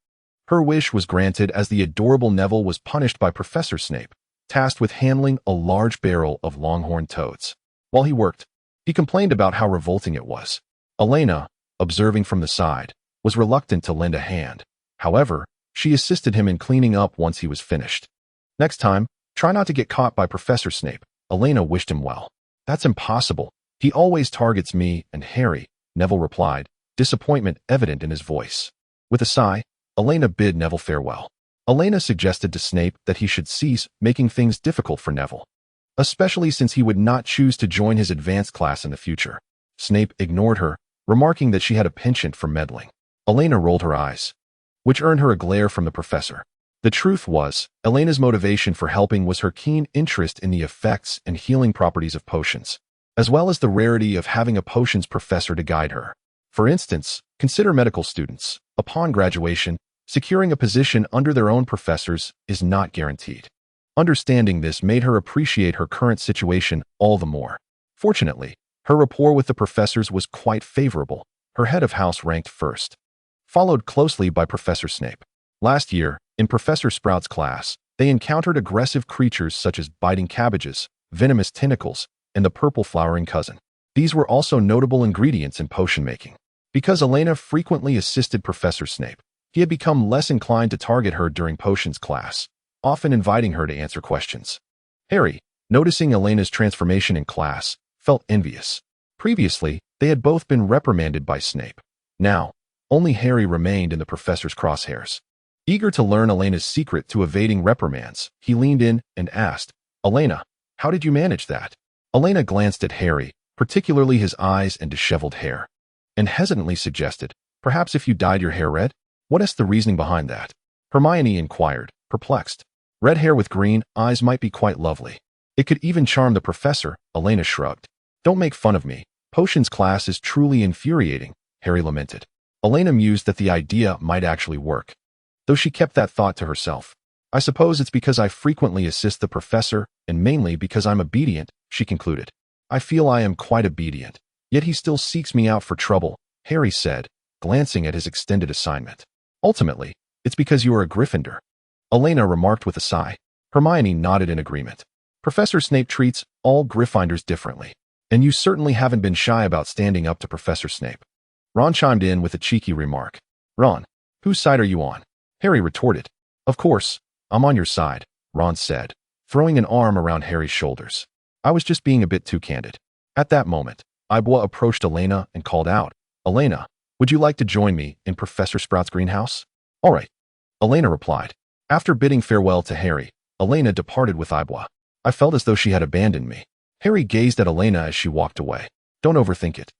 her wish was granted as the adorable Neville was punished by Professor Snape, tasked with handling a large barrel of longhorn toads. While he worked, he complained about how revolting it was. Elena, observing from the side, was reluctant to lend a hand. However, she assisted him in cleaning up once he was finished. "Next time, try not to get caught by Professor Snape," Elena wished him well. "That's impossible. He always targets me and Harry," Neville replied, disappointment evident in his voice. With a sigh, Elena bid Neville farewell. Elena suggested to Snape that he should cease making things difficult for Neville, especially since he would not choose to join his advanced class in the future. Snape ignored her, remarking that she had a penchant for meddling. Elena rolled her eyes, which earned her a glare from the professor. The truth was, Elena's motivation for helping was her keen interest in the effects and healing properties of potions, as well as the rarity of having a potions professor to guide her. For instance, consider medical students. Upon graduation, securing a position under their own professors is not guaranteed. Understanding this made her appreciate her current situation all the more. Fortunately, her rapport with the professors was quite favorable. Her head of house ranked first, followed closely by Professor Snape. Last year, in Professor Sprout's class, they encountered aggressive creatures such as biting cabbages, venomous tentacles, and the purple flowering cousin. These were also notable ingredients in potion making. Because Elena frequently assisted Professor Snape, he had become less inclined to target her during potions class, often inviting her to answer questions. Harry, noticing Elena's transformation in class, felt envious. Previously, they had both been reprimanded by Snape. Now, only Harry remained in the professor's crosshairs. Eager to learn Elena's secret to evading reprimands, he leaned in and asked, "Elena, how did you manage that?" Elena glanced at Harry, particularly his eyes and disheveled hair, and hesitantly suggested, "Perhaps if you dyed your hair red?" "What is the reasoning behind that?" Hermione inquired, perplexed. "Red hair with green eyes might be quite lovely. It could even charm the professor," Elena shrugged. "Don't make fun of me. Potions class is truly infuriating," Harry lamented. Elena mused that the idea might actually work, though she kept that thought to herself. "I suppose it's because I frequently assist the professor, and mainly because I'm obedient," she concluded. "I feel I am quite obedient, yet he still seeks me out for trouble," Harry said, glancing at his extended assignment. "Ultimately, it's because you are a Gryffindor," Elena remarked with a sigh. Hermione nodded in agreement. "Professor Snape treats all Gryffindors differently, and you certainly haven't been shy about standing up to Professor Snape." Ron chimed in with a cheeky remark. "Ron, whose side are you on?" Harry retorted. "Of course, I'm on your side," Ron said, throwing an arm around Harry's shoulders. "I was just being a bit too candid." At that moment, Ibwa approached Elena and called out, "Elena, would you like to join me in Professor Sprout's greenhouse?" "All right," Elena replied. After bidding farewell to Harry, Elena departed with Ibwa. "I felt as though she had abandoned me." Harry gazed at Elena as she walked away. "Don't overthink it."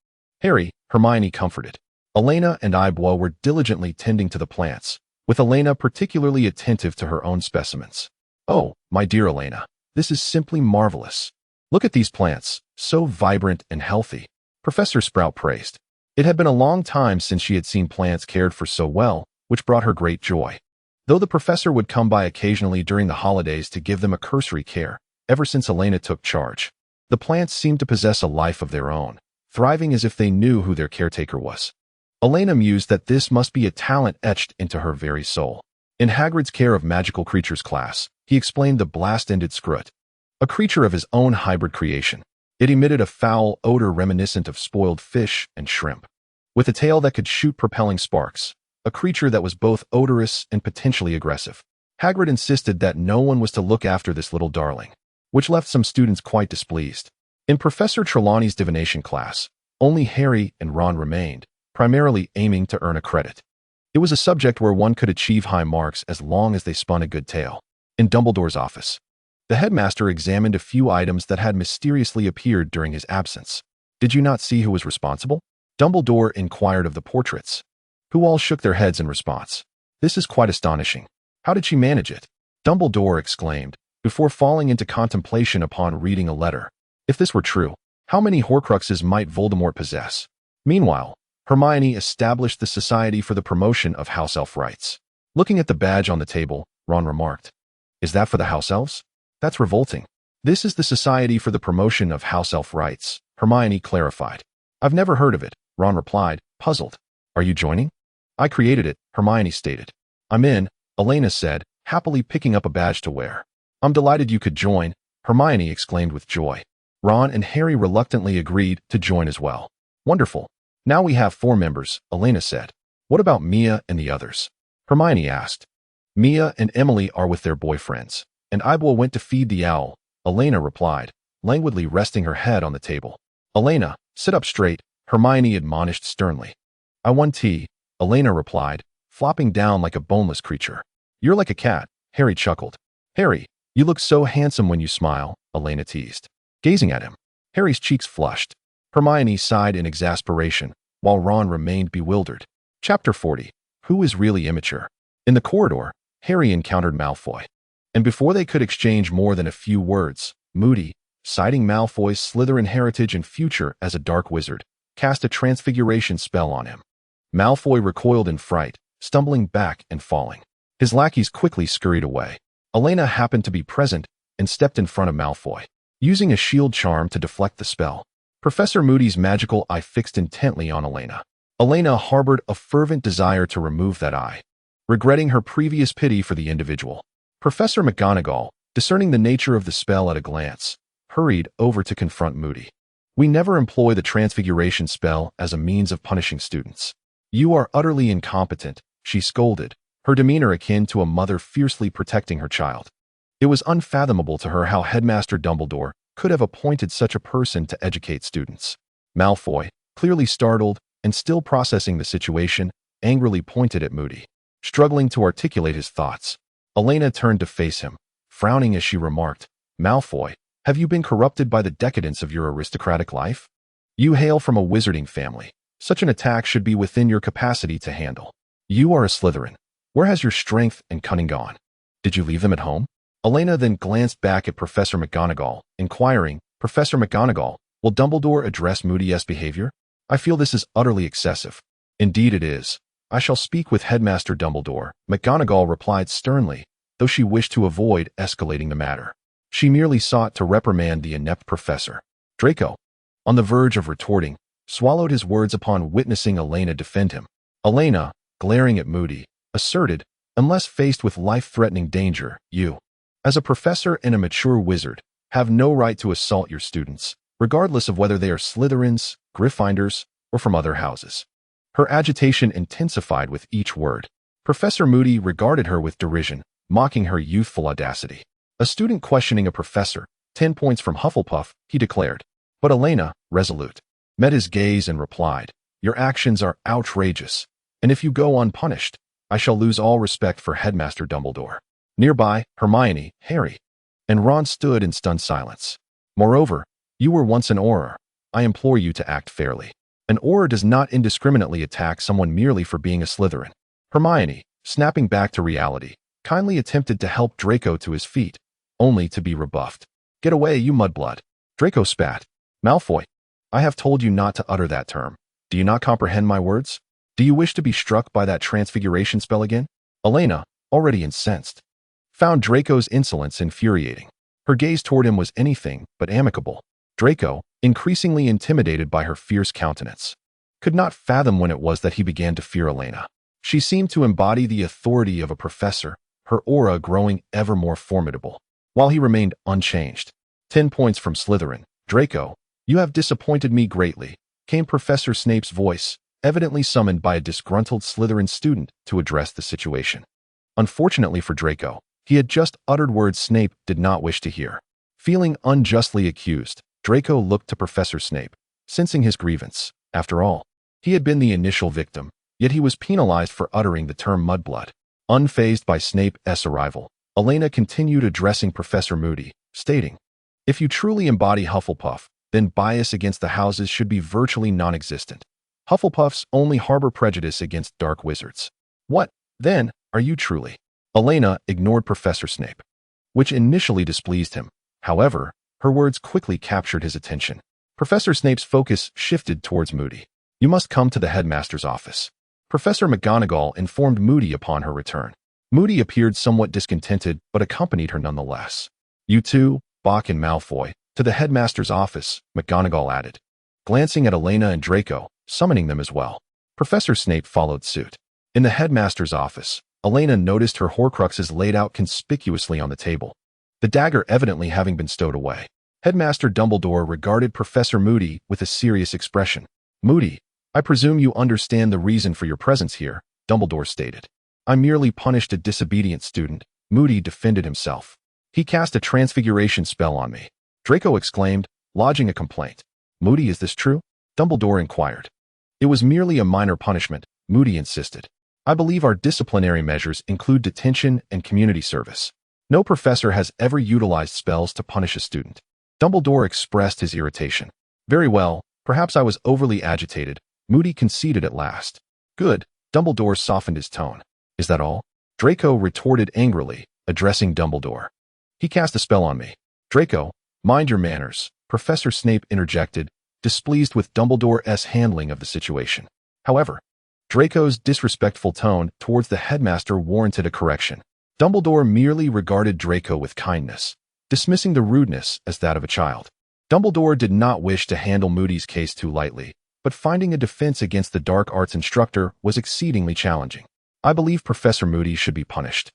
"Harry," Hermione comforted. Elena and Ibwa were diligently tending to the plants, with Elena particularly attentive to her own specimens. "Oh, my dear Elena, this is simply marvelous. Look at these plants, so vibrant and healthy," Professor Sprout praised. It had been a long time since she had seen plants cared for so well, which brought her great joy. Though the professor would come by occasionally during the holidays to give them a cursory care, ever since Elena took charge, the plants seemed to possess a life of their own, thriving as if they knew who their caretaker was. Elena mused that this must be a talent etched into her very soul. In Hagrid's Care of Magical Creatures class, he explained the blast-ended scrut, a creature of his own hybrid creation. It emitted a foul odor reminiscent of spoiled fish and shrimp, with a tail that could shoot propelling sparks, a creature that was both odorous and potentially aggressive. Hagrid insisted that no one was to look after this little darling, which left some students quite displeased. In Professor Trelawney's divination class, only Harry and Ron remained, primarily aiming to earn a credit. It was a subject where one could achieve high marks as long as they spun a good tale. In Dumbledore's office, the headmaster examined a few items that had mysteriously appeared during his absence. "Did you not see who was responsible?" Dumbledore inquired of the portraits, who all shook their heads in response. "This is quite astonishing. How did she manage it?" Dumbledore exclaimed, before falling into contemplation upon reading a letter. If this were true, how many Horcruxes might Voldemort possess? Meanwhile, Hermione established the Society for the Promotion of House Elf Rights. Looking at the badge on the table, Ron remarked, "Is that for the House Elves? That's revolting." "This is the Society for the Promotion of House Elf Rights," Hermione clarified. "I've never heard of it," Ron replied, puzzled. "Are you joining?" "I created it," Hermione stated. "I'm in," Elena said, happily picking up a badge to wear. "I'm delighted you could join," Hermione exclaimed with joy. Ron and Harry reluctantly agreed to join as well. "Wonderful. Now we have 4 members," Elena said. "What about Mia and the others?" Hermione asked. "Mia and Emily are with their boyfriends, and Ibwa went to feed the owl," Elena replied, languidly resting her head on the table. "Elena, sit up straight," Hermione admonished sternly. "I want tea," Elena replied, flopping down like a boneless creature. "You're like a cat," Harry chuckled. "Harry, you look so handsome when you smile," Elena teased. Gazing at him, Harry's cheeks flushed. Hermione sighed in exasperation, while Ron remained bewildered. Chapter 40. Who is really immature? In the corridor, Harry encountered Malfoy, and before they could exchange more than a few words, Moody, citing Malfoy's Slytherin heritage and future as a dark wizard, cast a transfiguration spell on him. Malfoy recoiled in fright, stumbling back and falling. His lackeys quickly scurried away. Elena happened to be present and stepped in front of Malfoy, using a shield charm to deflect the spell. Professor Moody's magical eye fixed intently on Elena. Elena harbored a fervent desire to remove that eye, regretting her previous pity for the individual. Professor McGonagall, discerning the nature of the spell at a glance, hurried over to confront Moody. "We never employ the transfiguration spell as a means of punishing students. You are utterly incompetent," she scolded, her demeanor akin to a mother fiercely protecting her child. It was unfathomable to her how Headmaster Dumbledore could have appointed such a person to educate students. Malfoy, clearly startled and still processing the situation, angrily pointed at Moody. Struggling to articulate his thoughts, Elena turned to face him, frowning as she remarked, "Malfoy, have you been corrupted by the decadence of your aristocratic life? You hail from a wizarding family. Such an attack should be within your capacity to handle. You are a Slytherin. Where has your strength and cunning gone? Did you leave them at home?" Elena then glanced back at Professor McGonagall, inquiring, "Professor McGonagall, will Dumbledore address Moody's behavior? I feel this is utterly excessive." "Indeed it is. I shall speak with Headmaster Dumbledore," McGonagall replied sternly, though she wished to avoid escalating the matter. She merely sought to reprimand the inept professor. Draco, on the verge of retorting, swallowed his words upon witnessing Elena defend him. Elena, glaring at Moody, asserted, "Unless faced with life-threatening danger, you, as a professor and a mature wizard, have no right to assault your students, regardless of whether they are Slytherins, Gryffindors, or from other houses." Her agitation intensified with each word. Professor Moody regarded her with derision, mocking her youthful audacity. "A student questioning a professor, 10 points from Hufflepuff," he declared. But Elena, resolute, met his gaze and replied, "Your actions are outrageous, and if you go unpunished, I shall lose all respect for Headmaster Dumbledore." Nearby, Hermione, Harry, and Ron stood in stunned silence. "Moreover, you were once an Auror. I implore you to act fairly. An Auror does not indiscriminately attack someone merely for being a Slytherin." Hermione, snapping back to reality, kindly attempted to help Draco to his feet, only to be rebuffed. "Get away, you mudblood." Draco spat. "Malfoy, I have told you not to utter that term. Do you not comprehend my words? Do you wish to be struck by that transfiguration spell again?" Elena, already incensed, found Draco's insolence infuriating. Her gaze toward him was anything but amicable. Draco, increasingly intimidated by her fierce countenance, could not fathom when it was that he began to fear Elena. She seemed to embody the authority of a professor, her aura growing ever more formidable, while he remained unchanged. 10 points from Slytherin. "Draco, you have disappointed me greatly," came Professor Snape's voice, evidently summoned by a disgruntled Slytherin student to address the situation. Unfortunately for Draco, he had just uttered words Snape did not wish to hear. Feeling unjustly accused, Draco looked to Professor Snape, sensing his grievance. After all, he had been the initial victim, yet he was penalized for uttering the term mudblood. Unfazed by Snape's arrival, Elena continued addressing Professor Moody, stating, "If you truly embody Hufflepuff, then bias against the houses should be virtually non-existent. Hufflepuffs only harbor prejudice against dark wizards. What, then, are you truly?" Elena ignored Professor Snape, which initially displeased him. However, her words quickly captured his attention. Professor Snape's focus shifted towards Moody. "You must come to the headmaster's office." Professor McGonagall informed Moody upon her return. Moody appeared somewhat discontented but accompanied her nonetheless. "You two, Bach and Malfoy, to the headmaster's office," McGonagall added, glancing at Elena and Draco, summoning them as well. Professor Snape followed suit. In the headmaster's office, Elena noticed her Horcruxes laid out conspicuously on the table, the dagger evidently having been stowed away. Headmaster Dumbledore regarded Professor Moody with a serious expression. "Moody, I presume you understand the reason for your presence here," Dumbledore stated. "I merely punished a disobedient student," Moody defended himself. "He cast a transfiguration spell on me," Draco exclaimed, lodging a complaint. "Moody, is this true?" Dumbledore inquired. "It was merely a minor punishment," Moody insisted. "I believe our disciplinary measures include detention and community service. No professor has ever utilized spells to punish a student." Dumbledore expressed his irritation. "Very well, perhaps I was overly agitated," Moody conceded at last. "Good," Dumbledore softened his tone. "Is that all?" Draco retorted angrily, addressing Dumbledore. "He cast a spell on me." "Draco, mind your manners," Professor Snape interjected, displeased with Dumbledore's handling of the situation. However, Draco's disrespectful tone towards the headmaster warranted a correction. Dumbledore merely regarded Draco with kindness, dismissing the rudeness as that of a child. Dumbledore did not wish to handle Moody's case too lightly, but finding a defense against the dark arts instructor was exceedingly challenging. "I believe Professor Moody should be punished."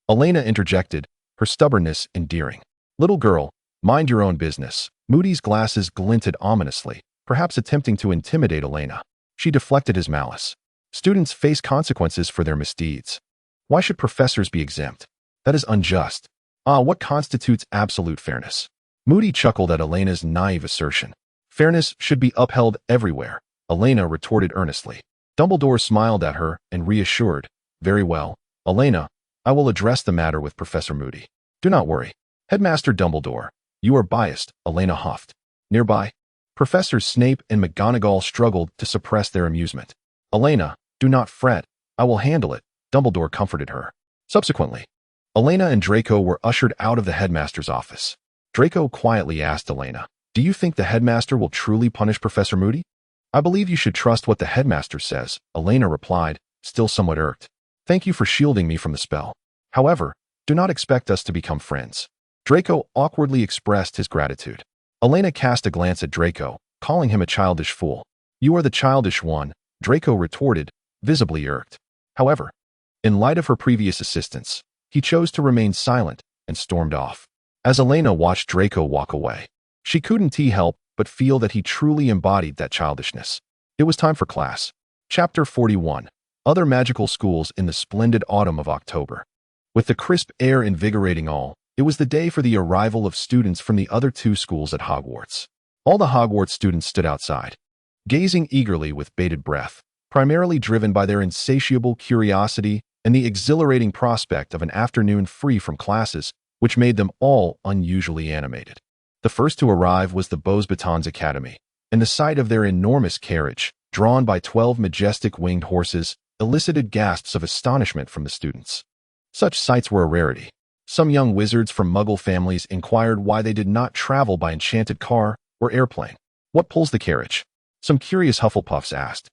Elena interjected, her stubbornness endearing. "Little girl, mind your own business." Moody's glasses glinted ominously, perhaps attempting to intimidate Elena. She deflected his malice. "Students face consequences for their misdeeds. Why should professors be exempt? That is unjust." Ah, what constitutes absolute fairness? Moody chuckled at Elena's naive assertion. Fairness should be upheld everywhere, Elena retorted earnestly. Dumbledore smiled at her and reassured, Very well, Elena, I will address the matter with Professor Moody. Do not worry. Headmaster Dumbledore, you are biased, Elena huffed. Nearby, Professors Snape and McGonagall struggled to suppress their amusement. Elena, do not fret. I will handle it, Dumbledore comforted her. Subsequently, Elena and Draco were ushered out of the headmaster's office. Draco quietly asked Elena, Do you think the headmaster will truly punish Professor Moody? I believe you should trust what the headmaster says, Elena replied, still somewhat irked. Thank you for shielding me from the spell. However, do not expect us to become friends. Draco awkwardly expressed his gratitude. Elena cast a glance at Draco, calling him a childish fool. You are the childish one, Draco retorted, visibly irked. However, in light of her previous assistance, he chose to remain silent and stormed off. As Elena watched Draco walk away, she couldn't help but feel that he truly embodied that childishness. It was time for class. Chapter 41. Other magical schools in the splendid autumn of October. With the crisp air invigorating all, it was the day for the arrival of students from the other two schools at Hogwarts. All the Hogwarts students stood outside, gazing eagerly with bated breath, primarily driven by their insatiable curiosity and the exhilarating prospect of an afternoon free from classes, which made them all unusually animated. The first to arrive was the Beauxbatons Academy, and the sight of their enormous carriage, drawn by 12 majestic winged horses, elicited gasps of astonishment from the students. Such sights were a rarity. Some young wizards from Muggle families inquired why they did not travel by enchanted car or airplane. What pulls the carriage? Some curious Hufflepuffs asked.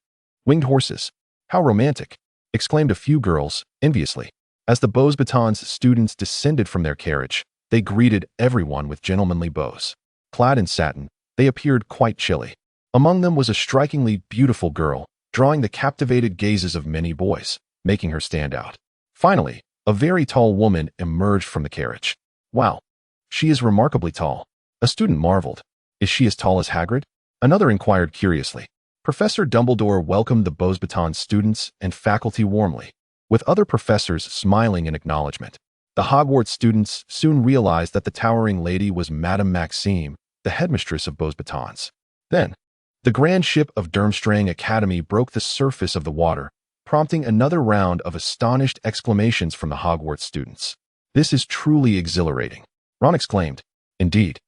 Winged horses. How romantic, exclaimed a few girls, enviously. As the Beauxbatons students descended from their carriage, they greeted everyone with gentlemanly bows. Clad in satin, they appeared quite chilly. Among them was a strikingly beautiful girl, drawing the captivated gazes of many boys, making her stand out. Finally, a very tall woman emerged from the carriage. Wow, she is remarkably tall. A student marveled. Is she as tall as Hagrid? Another inquired curiously. Professor Dumbledore welcomed the Beauxbatons students and faculty warmly, with other professors smiling in acknowledgement. The Hogwarts students soon realized that the towering lady was Madame Maxime, the headmistress of Beauxbatons. Then, the grand ship of Durmstrang Academy broke the surface of the water, prompting another round of astonished exclamations from the Hogwarts students. This is truly exhilarating, Ron exclaimed. Indeed.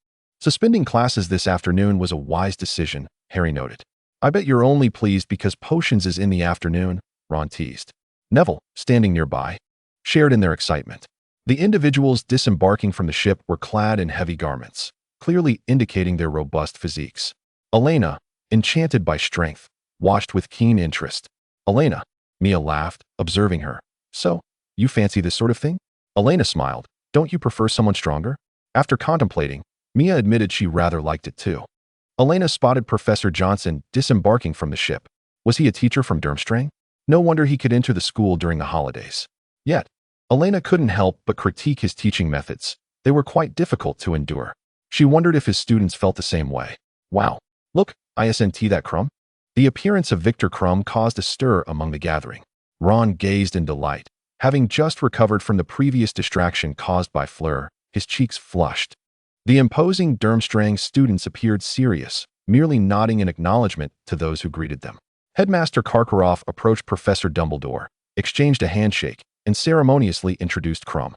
Suspending classes this afternoon was a wise decision, Harry noted. I bet you're only pleased because potions is in the afternoon, Ron teased. Neville, standing nearby, shared in their excitement. The individuals disembarking from the ship were clad in heavy garments, clearly indicating their robust physiques. Elena, enchanted by strength, watched with keen interest. Elena, Mia laughed, observing her. So, you fancy this sort of thing? Elena smiled. Don't you prefer someone stronger? After contemplating, Mia admitted she rather liked it too. Elena spotted Professor Johnson disembarking from the ship. Was he a teacher from Durmstrang? No wonder he could enter the school during the holidays. Yet, Elena couldn't help but critique his teaching methods. They were quite difficult to endure. She wondered if his students felt the same way. Wow, look, isn't that Crumb? The appearance of Victor Crumb caused a stir among the gathering. Ron gazed in delight. Having just recovered from the previous distraction caused by Fleur, his cheeks flushed. The imposing Durmstrang students appeared serious, merely nodding in acknowledgement to those who greeted them. Headmaster Karkaroff approached Professor Dumbledore, exchanged a handshake, and ceremoniously introduced Crumb.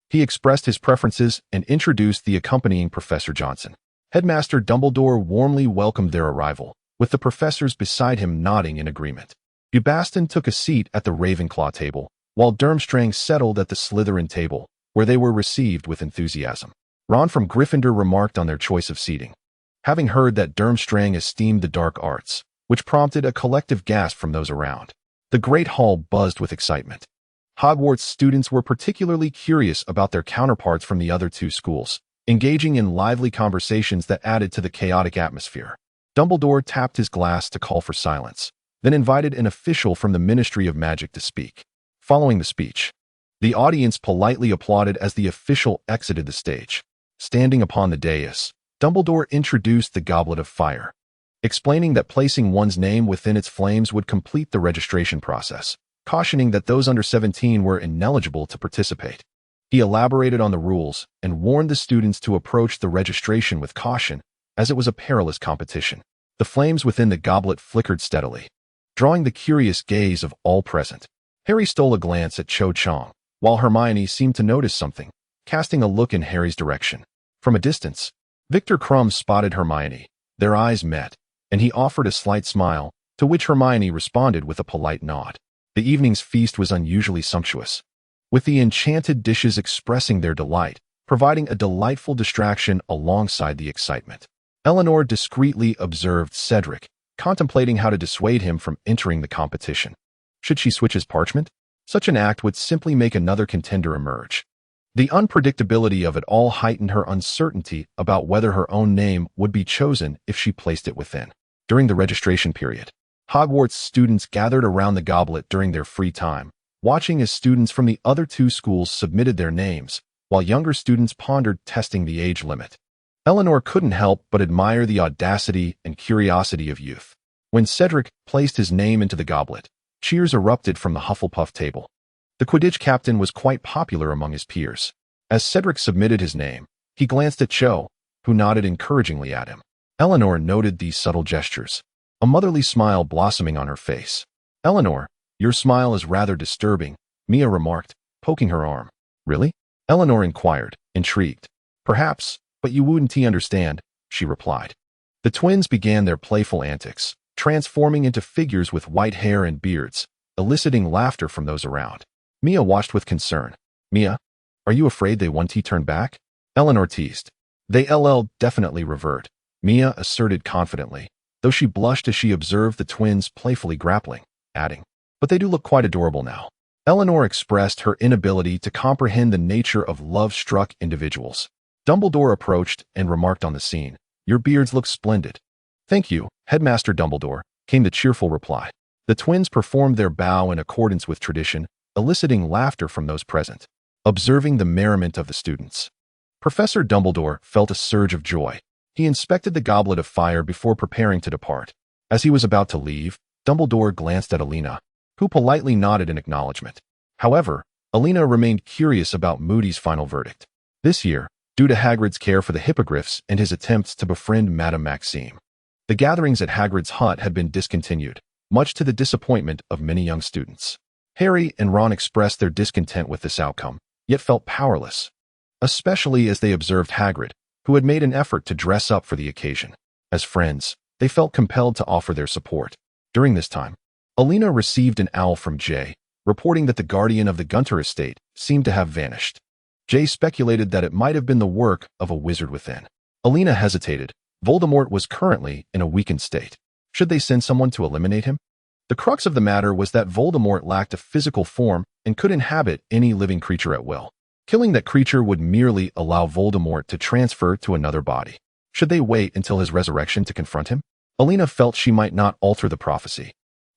He expressed his preferences and introduced the accompanying Professor Johnson. Headmaster Dumbledore warmly welcomed their arrival, with the professors beside him nodding in agreement. Bubaston took a seat at the Ravenclaw table, while Durmstrang settled at the Slytherin table, where they were received with enthusiasm. Ron from Gryffindor remarked on their choice of seating, having heard that Durmstrang esteemed the dark arts, which prompted a collective gasp from those around. The great hall buzzed with excitement. Hogwarts students were particularly curious about their counterparts from the other two schools, engaging in lively conversations that added to the chaotic atmosphere. Dumbledore tapped his glass to call for silence, then invited an official from the Ministry of Magic to speak. Following the speech, the audience politely applauded as the official exited the stage. Standing upon the dais, Dumbledore introduced the Goblet of Fire, explaining that placing one's name within its flames would complete the registration process, cautioning that those under 17 were ineligible to participate. He elaborated on the rules and warned the students to approach the registration with caution, as it was a perilous competition. The flames within the goblet flickered steadily, drawing the curious gaze of all present. Harry stole a glance at Cho Chang, while Hermione seemed to notice something, casting a look in Harry's direction. From a distance, Victor Krum spotted Hermione. Their eyes met, and he offered a slight smile, to which Hermione responded with a polite nod. The evening's feast was unusually sumptuous, with the enchanted dishes expressing their delight, providing a delightful distraction alongside the excitement. Eleanor discreetly observed Cedric, contemplating how to dissuade him from entering the competition. Should she switch his parchment? Such an act would simply make another contender emerge. The unpredictability of it all heightened her uncertainty about whether her own name would be chosen if she placed it within. During the registration period, Hogwarts students gathered around the goblet during their free time, watching as students from the other two schools submitted their names, while younger students pondered testing the age limit. Eleanor couldn't help but admire the audacity and curiosity of youth. When Cedric placed his name into the goblet, cheers erupted from the Hufflepuff table. The Quidditch captain was quite popular among his peers. As Cedric submitted his name, he glanced at Cho, who nodded encouragingly at him. Eleanor noted these subtle gestures, a motherly smile blossoming on her face. "Eleanor, your smile is rather disturbing," Mia remarked, poking her arm. "Really?" Eleanor inquired, intrigued. "Perhaps, but you wouldn't understand," she replied. The twins began their playful antics, transforming into figures with white hair and beards, eliciting laughter from those around. Mia watched with concern. "Mia, are you afraid they won't turn back?" Eleanor teased. "They'll definitely revert," Mia asserted confidently, though she blushed as she observed the twins playfully grappling, adding, "But they do look quite adorable now." Eleanor expressed her inability to comprehend the nature of love-struck individuals. Dumbledore approached and remarked on the scene, "Your beards look splendid." "Thank you, Headmaster Dumbledore," came the cheerful reply. The twins performed their bow in accordance with tradition, eliciting laughter from those present, observing the merriment of the students. Professor Dumbledore felt a surge of joy. He inspected the goblet of fire before preparing to depart. As he was about to leave, Dumbledore glanced at Elena, who politely nodded in acknowledgement. However, Elena remained curious about Moody's final verdict. This year, due to Hagrid's care for the hippogriffs and his attempts to befriend Madame Maxime, the gatherings at Hagrid's hut had been discontinued, much to the disappointment of many young students. Harry and Ron expressed their discontent with this outcome, yet felt powerless, especially as they observed Hagrid, who had made an effort to dress up for the occasion. As friends, they felt compelled to offer their support. During this time, Elena received an owl from Jay, reporting that the guardian of the Gunter estate seemed to have vanished. Jay speculated that it might have been the work of a wizard within. Elena hesitated. Voldemort was currently in a weakened state. Should they send someone to eliminate him? The crux of the matter was that Voldemort lacked a physical form and could inhabit any living creature at will. Killing that creature would merely allow Voldemort to transfer to another body. Should they wait until his resurrection to confront him? Elena felt she might not alter the prophecy.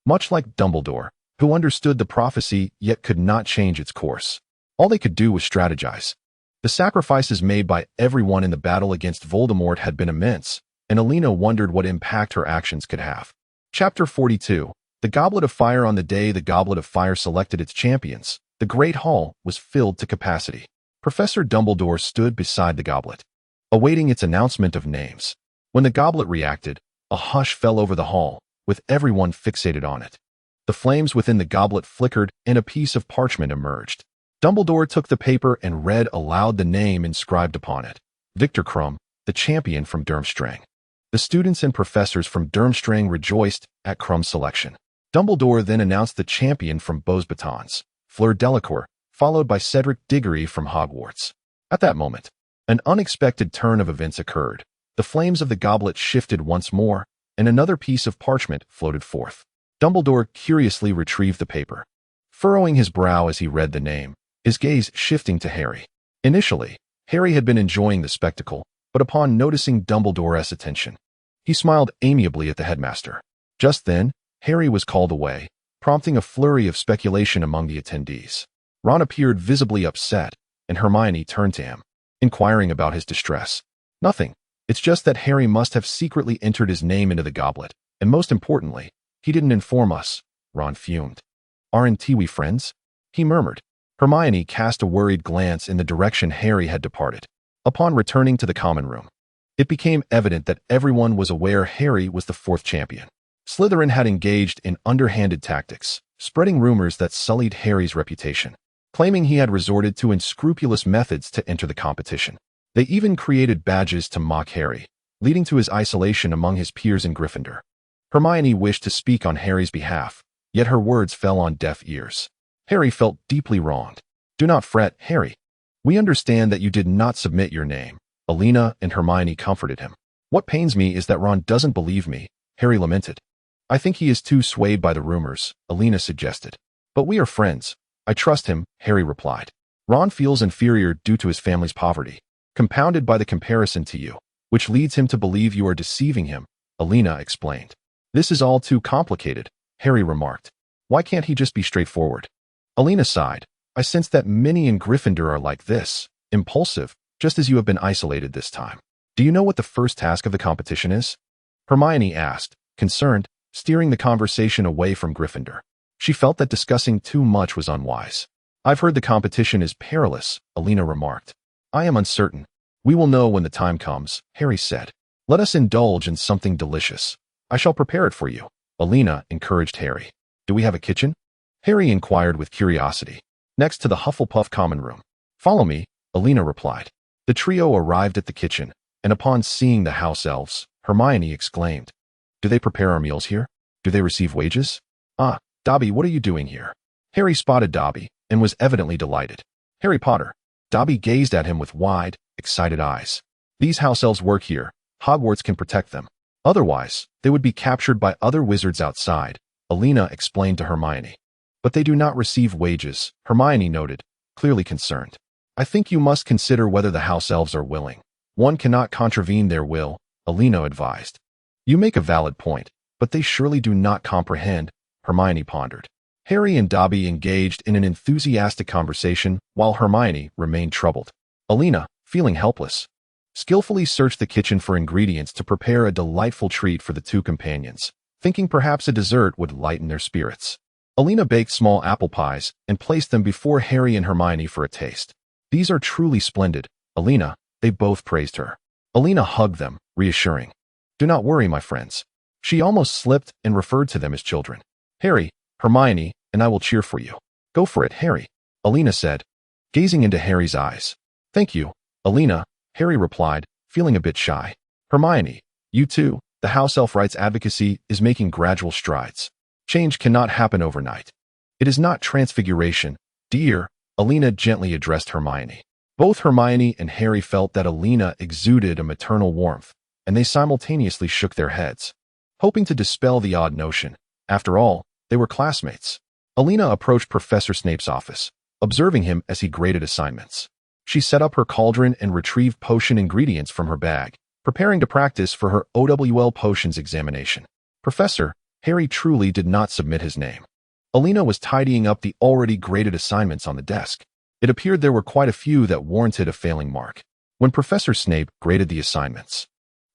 Much like Dumbledore, who understood the prophecy yet could not change its course. All they could do was strategize. The sacrifices made by everyone in the battle against Voldemort had been immense, and Elena wondered what impact her actions could have. Chapter 42. The Goblet of Fire. On the day the Goblet of Fire selected its champions, the Great Hall was filled to capacity. Professor Dumbledore stood beside the goblet, awaiting its announcement of names. When the goblet reacted, a hush fell over the hall, with everyone fixated on it. The flames within the goblet flickered, and a piece of parchment emerged. Dumbledore took the paper and read aloud the name inscribed upon it. Victor Krum, the champion from Durmstrang. The students and professors from Durmstrang rejoiced at Krum's selection. Dumbledore then announced the champion from Beauxbatons, Fleur Delacour, followed by Cedric Diggory from Hogwarts. At that moment, an unexpected turn of events occurred. The flames of the goblet shifted once more, and another piece of parchment floated forth. Dumbledore curiously retrieved the paper, furrowing his brow as he read the name, his gaze shifting to Harry. Initially, Harry had been enjoying the spectacle, but upon noticing Dumbledore's attention, he smiled amiably at the headmaster. Just then, Harry was called away, prompting a flurry of speculation among the attendees. Ron appeared visibly upset, and Hermione turned to him, inquiring about his distress. "Nothing. It's just that Harry must have secretly entered his name into the goblet, and most importantly, he didn't inform us," Ron fumed. "Aren't we friends?" he murmured. Hermione cast a worried glance in the direction Harry had departed. Upon returning to the common room, it became evident that everyone was aware Harry was the fourth champion. Slytherin had engaged in underhanded tactics, spreading rumors that sullied Harry's reputation, claiming he had resorted to unscrupulous methods to enter the competition. They even created badges to mock Harry, leading to his isolation among his peers in Gryffindor. Hermione wished to speak on Harry's behalf, yet her words fell on deaf ears. Harry felt deeply wronged. "Do not fret, Harry. We understand that you did not submit your name." Elena and Hermione comforted him. "What pains me is that Ron doesn't believe me," Harry lamented. "I think he is too swayed by the rumors," Elena suggested. "But we are friends. I trust him," Harry replied. "Ron feels inferior due to his family's poverty, compounded by the comparison to you, which leads him to believe you are deceiving him," Elena explained. "This is all too complicated," Harry remarked. "Why can't he just be straightforward?" Elena sighed. "I sense that many in Gryffindor are like this, impulsive, just as you have been isolated this time. Do you know what the first task of the competition is?" Hermione asked, concerned, steering the conversation away from Gryffindor. She felt that discussing too much was unwise. "I've heard the competition is perilous," Elena remarked. "I am uncertain. We will know when the time comes," Harry said. "Let us indulge in something delicious. I shall prepare it for you," Elena encouraged Harry. "Do we have a kitchen?" Harry inquired with curiosity. "Next to the Hufflepuff common room." "Follow me," Elena replied. The trio arrived at the kitchen, and upon seeing the house elves, Hermione exclaimed, "Do they prepare our meals here? Do they receive wages?" "Ah, Dobby, what are you doing here?" Harry spotted Dobby and was evidently delighted. "Harry Potter." Dobby gazed at him with wide, excited eyes. "These house elves work here. Hogwarts can protect them. Otherwise, they would be captured by other wizards outside," Elena explained to Hermione. "But they do not receive wages," Hermione noted, clearly concerned. "I think you must consider whether the house elves are willing. One cannot contravene their will," Elena advised. "You make a valid point, but they surely do not comprehend," Hermione pondered. Harry and Dobby engaged in an enthusiastic conversation while Hermione remained troubled. Elena, feeling helpless, skillfully searched the kitchen for ingredients to prepare a delightful treat for the two companions, thinking perhaps a dessert would lighten their spirits. Elena baked small apple pies and placed them before Harry and Hermione for a taste. "These are truly splendid, Elena," they both praised her. Elena hugged them, reassuring. "Do not worry, my friends." She almost slipped and referred to them as children. "Harry, Hermione, and I will cheer for you." "Go for it, Harry," Elena said, gazing into Harry's eyes. "Thank you, Elena," Harry replied, feeling a bit shy. "Hermione, you too. The house elf rights advocacy is making gradual strides. Change cannot happen overnight. It is not transfiguration, dear," Elena gently addressed Hermione. Both Hermione and Harry felt that Elena exuded a maternal warmth, and they simultaneously shook their heads, hoping to dispel the odd notion. After all, they were classmates. Elena approached Professor Snape's office, observing him as he graded assignments. She set up her cauldron and retrieved potion ingredients from her bag, preparing to practice for her OWL potions examination. "Professor," Harry truly did not submit his name. Elena was tidying up the already graded assignments on the desk. It appeared there were quite a few that warranted a failing mark. When Professor Snape graded the assignments,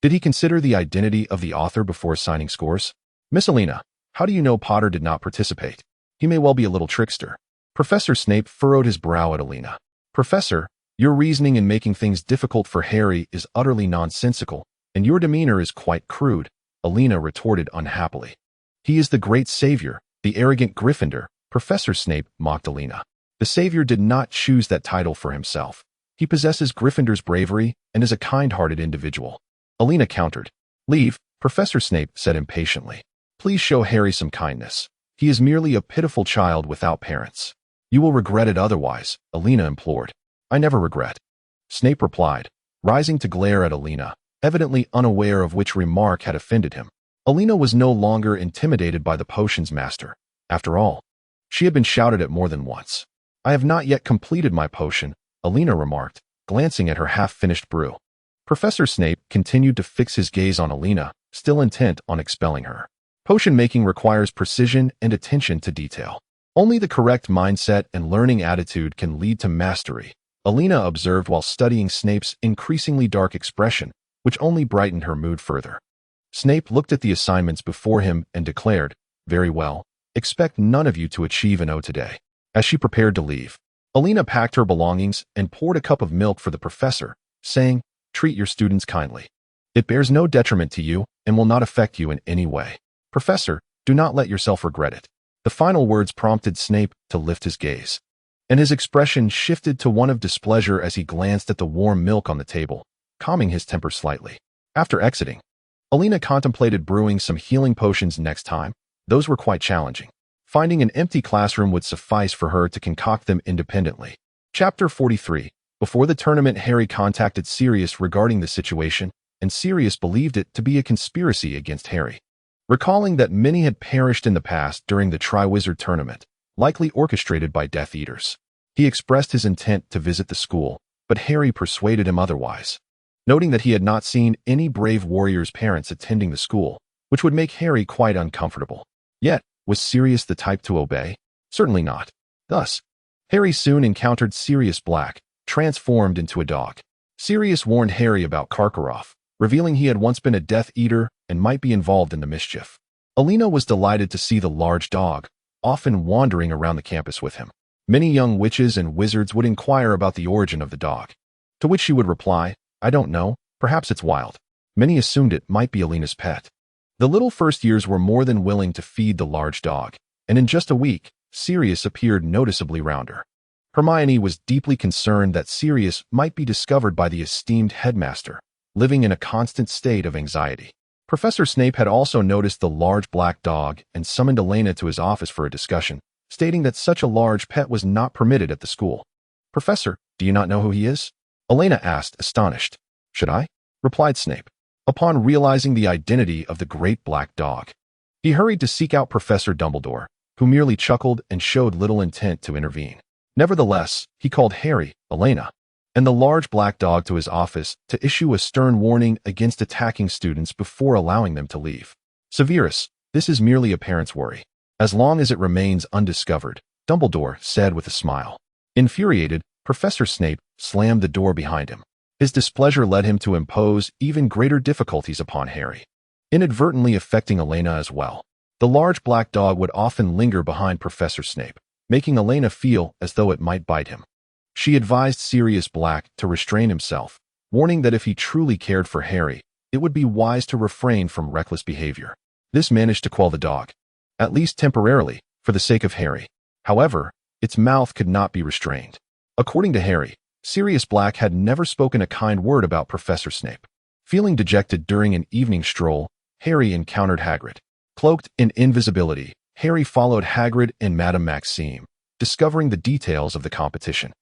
did he consider the identity of the author before assigning scores? "Miss Elena, how do you know Potter did not participate? He may well be a little trickster." Professor Snape furrowed his brow at Elena. "Professor, your reasoning in making things difficult for Harry is utterly nonsensical, and your demeanor is quite crude," Elena retorted unhappily. "He is the great savior, the arrogant Gryffindor," Professor Snape mocked Elena. "The savior did not choose that title for himself. He possesses Gryffindor's bravery and is a kind-hearted individual." Elena countered. "Leave," Professor Snape said impatiently. "Please show Harry some kindness. He is merely a pitiful child without parents." "You will regret it otherwise," Elena implored. "I never regret," Snape replied, rising to glare at Elena, evidently unaware of which remark had offended him. Elena was no longer intimidated by the potions master. After all, she had been shouted at more than once. "I have not yet completed my potion," Elena remarked, glancing at her half-finished brew. Professor Snape continued to fix his gaze on Elena, still intent on expelling her. Potion-making requires precision and attention to detail. Only the correct mindset and learning attitude can lead to mastery, Elena observed while studying Snape's increasingly dark expression, which only brightened her mood further. Snape looked at the assignments before him and declared, "Very well, expect none of you to achieve an O today." As she prepared to leave, Elena packed her belongings and poured a cup of milk for the professor, saying, "Treat your students kindly. It bears no detriment to you and will not affect you in any way. Professor, do not let yourself regret it." The final words prompted Snape to lift his gaze, and his expression shifted to one of displeasure as he glanced at the warm milk on the table, calming his temper slightly. After exiting, Elena contemplated brewing some healing potions next time. Those were quite challenging. Finding an empty classroom would suffice for her to concoct them independently. Chapter 43. Before the tournament, Harry contacted Sirius regarding the situation, and Sirius believed it to be a conspiracy against Harry. Recalling that many had perished in the past during the Triwizard Tournament, likely orchestrated by Death Eaters, he expressed his intent to visit the school, but Harry persuaded him otherwise, noting that he had not seen any brave warriors' parents attending the school, which would make Harry quite uncomfortable. Yet, was Sirius the type to obey? Certainly not. Thus, Harry soon encountered Sirius Black, transformed into a dog. Sirius warned Harry about Karkaroff, revealing he had once been a Death Eater and might be involved in the mischief. Elena was delighted to see the large dog, often wandering around the campus with him. Many young witches and wizards would inquire about the origin of the dog, to which she would reply, "I don't know, perhaps it's wild." Many assumed it might be Elena's pet. The little first years were more than willing to feed the large dog, and in just a week, Sirius appeared noticeably rounder. Hermione was deeply concerned that Sirius might be discovered by the esteemed headmaster, living in a constant state of anxiety. Professor Snape had also noticed the large black dog and summoned Elena to his office for a discussion, stating that such a large pet was not permitted at the school. "Professor, do you not know who he is?" Elena asked, astonished. "Should I?" replied Snape, upon realizing the identity of the great black dog. He hurried to seek out Professor Dumbledore, who merely chuckled and showed little intent to intervene. Nevertheless, he called Harry, Elena, and the large black dog to his office to issue a stern warning against attacking students before allowing them to leave. "Severus, this is merely a parent's worry. As long as it remains undiscovered," Dumbledore said with a smile. Infuriated, Professor Snape slammed the door behind him. His displeasure led him to impose even greater difficulties upon Harry, inadvertently affecting Elena as well. The large black dog would often linger behind Professor Snape, making Elena feel as though it might bite him. She advised Sirius Black to restrain himself, warning that if he truly cared for Harry, it would be wise to refrain from reckless behavior. This managed to quell the dog, at least temporarily, for the sake of Harry. However, its mouth could not be restrained. According to Harry, Sirius Black had never spoken a kind word about Professor Snape. Feeling dejected during an evening stroll, Harry encountered Hagrid. Cloaked in invisibility, Harry followed Hagrid and Madame Maxime, discovering the details of the competition.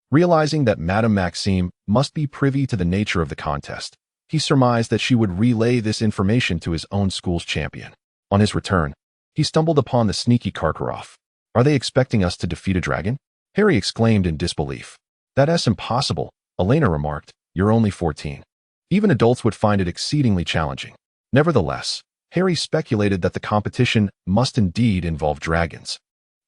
Realizing that Madame Maxime must be privy to the nature of the contest, he surmised that she would relay this information to his own school's champion. On his return, he stumbled upon the sneaky Karkaroff. "Are they expecting us to defeat a dragon?" Harry exclaimed in disbelief. "That's impossible," Elena remarked. "You're only 14. Even adults would find it exceedingly challenging." Nevertheless, Harry speculated that the competition must indeed involve dragons,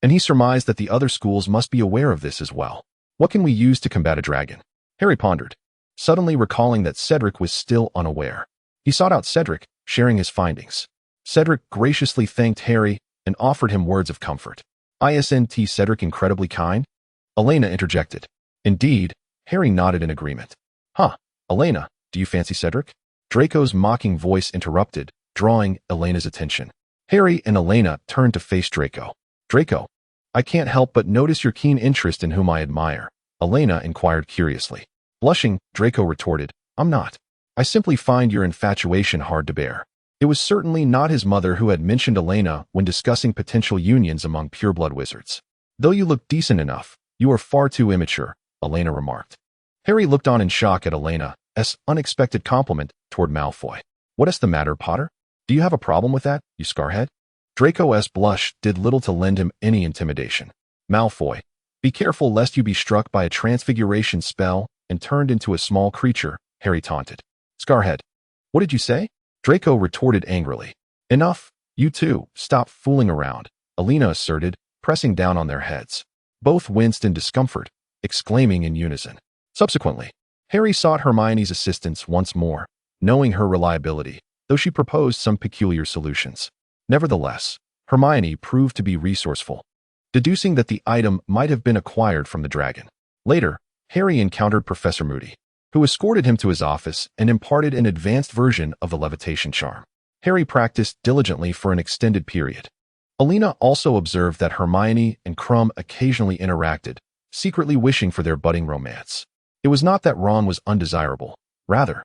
and he surmised that the other schools must be aware of this as well. "What can we use to combat a dragon?" Harry pondered, suddenly recalling that Cedric was still unaware. He sought out Cedric, sharing his findings. Cedric graciously thanked Harry and offered him words of comfort. "Isn't Cedric incredibly kind?" Elena interjected. "Indeed," Harry nodded in agreement. "Huh, Elena, do you fancy Cedric?" Draco's mocking voice interrupted, drawing Elena's attention. Harry and Elena turned to face Draco. "Draco, I can't help but notice your keen interest in whom I admire," Elena inquired curiously. Blushing, Draco retorted, "I'm not. I simply find your infatuation hard to bear." It was certainly not his mother who had mentioned Elena when discussing potential unions among pureblood wizards. "Though you look decent enough, you are far too immature," Elena remarked. Harry looked on in shock at Elena's unexpected compliment toward Malfoy. "What's the matter, Potter? Do you have a problem with that, you scarhead?" Draco's blush did little to lend him any intimidation. "Malfoy, be careful lest you be struck by a transfiguration spell and turned into a small creature," Harry taunted. "Scarhead, what did you say?" Draco retorted angrily. "Enough, you two, stop fooling around," Elena asserted, pressing down on their heads. Both winced in discomfort, exclaiming in unison. Subsequently, Harry sought Hermione's assistance once more, knowing her reliability, though she proposed some peculiar solutions. Nevertheless, Hermione proved to be resourceful. deducing that the item might have been acquired from the dragon. Later, Harry encountered Professor Moody, who escorted him to his office and imparted an advanced version of the levitation charm. Harry practiced diligently for an extended period. Elena also observed that Hermione and Krum occasionally interacted, secretly wishing for their budding romance. It was not that Ron was undesirable. Rather,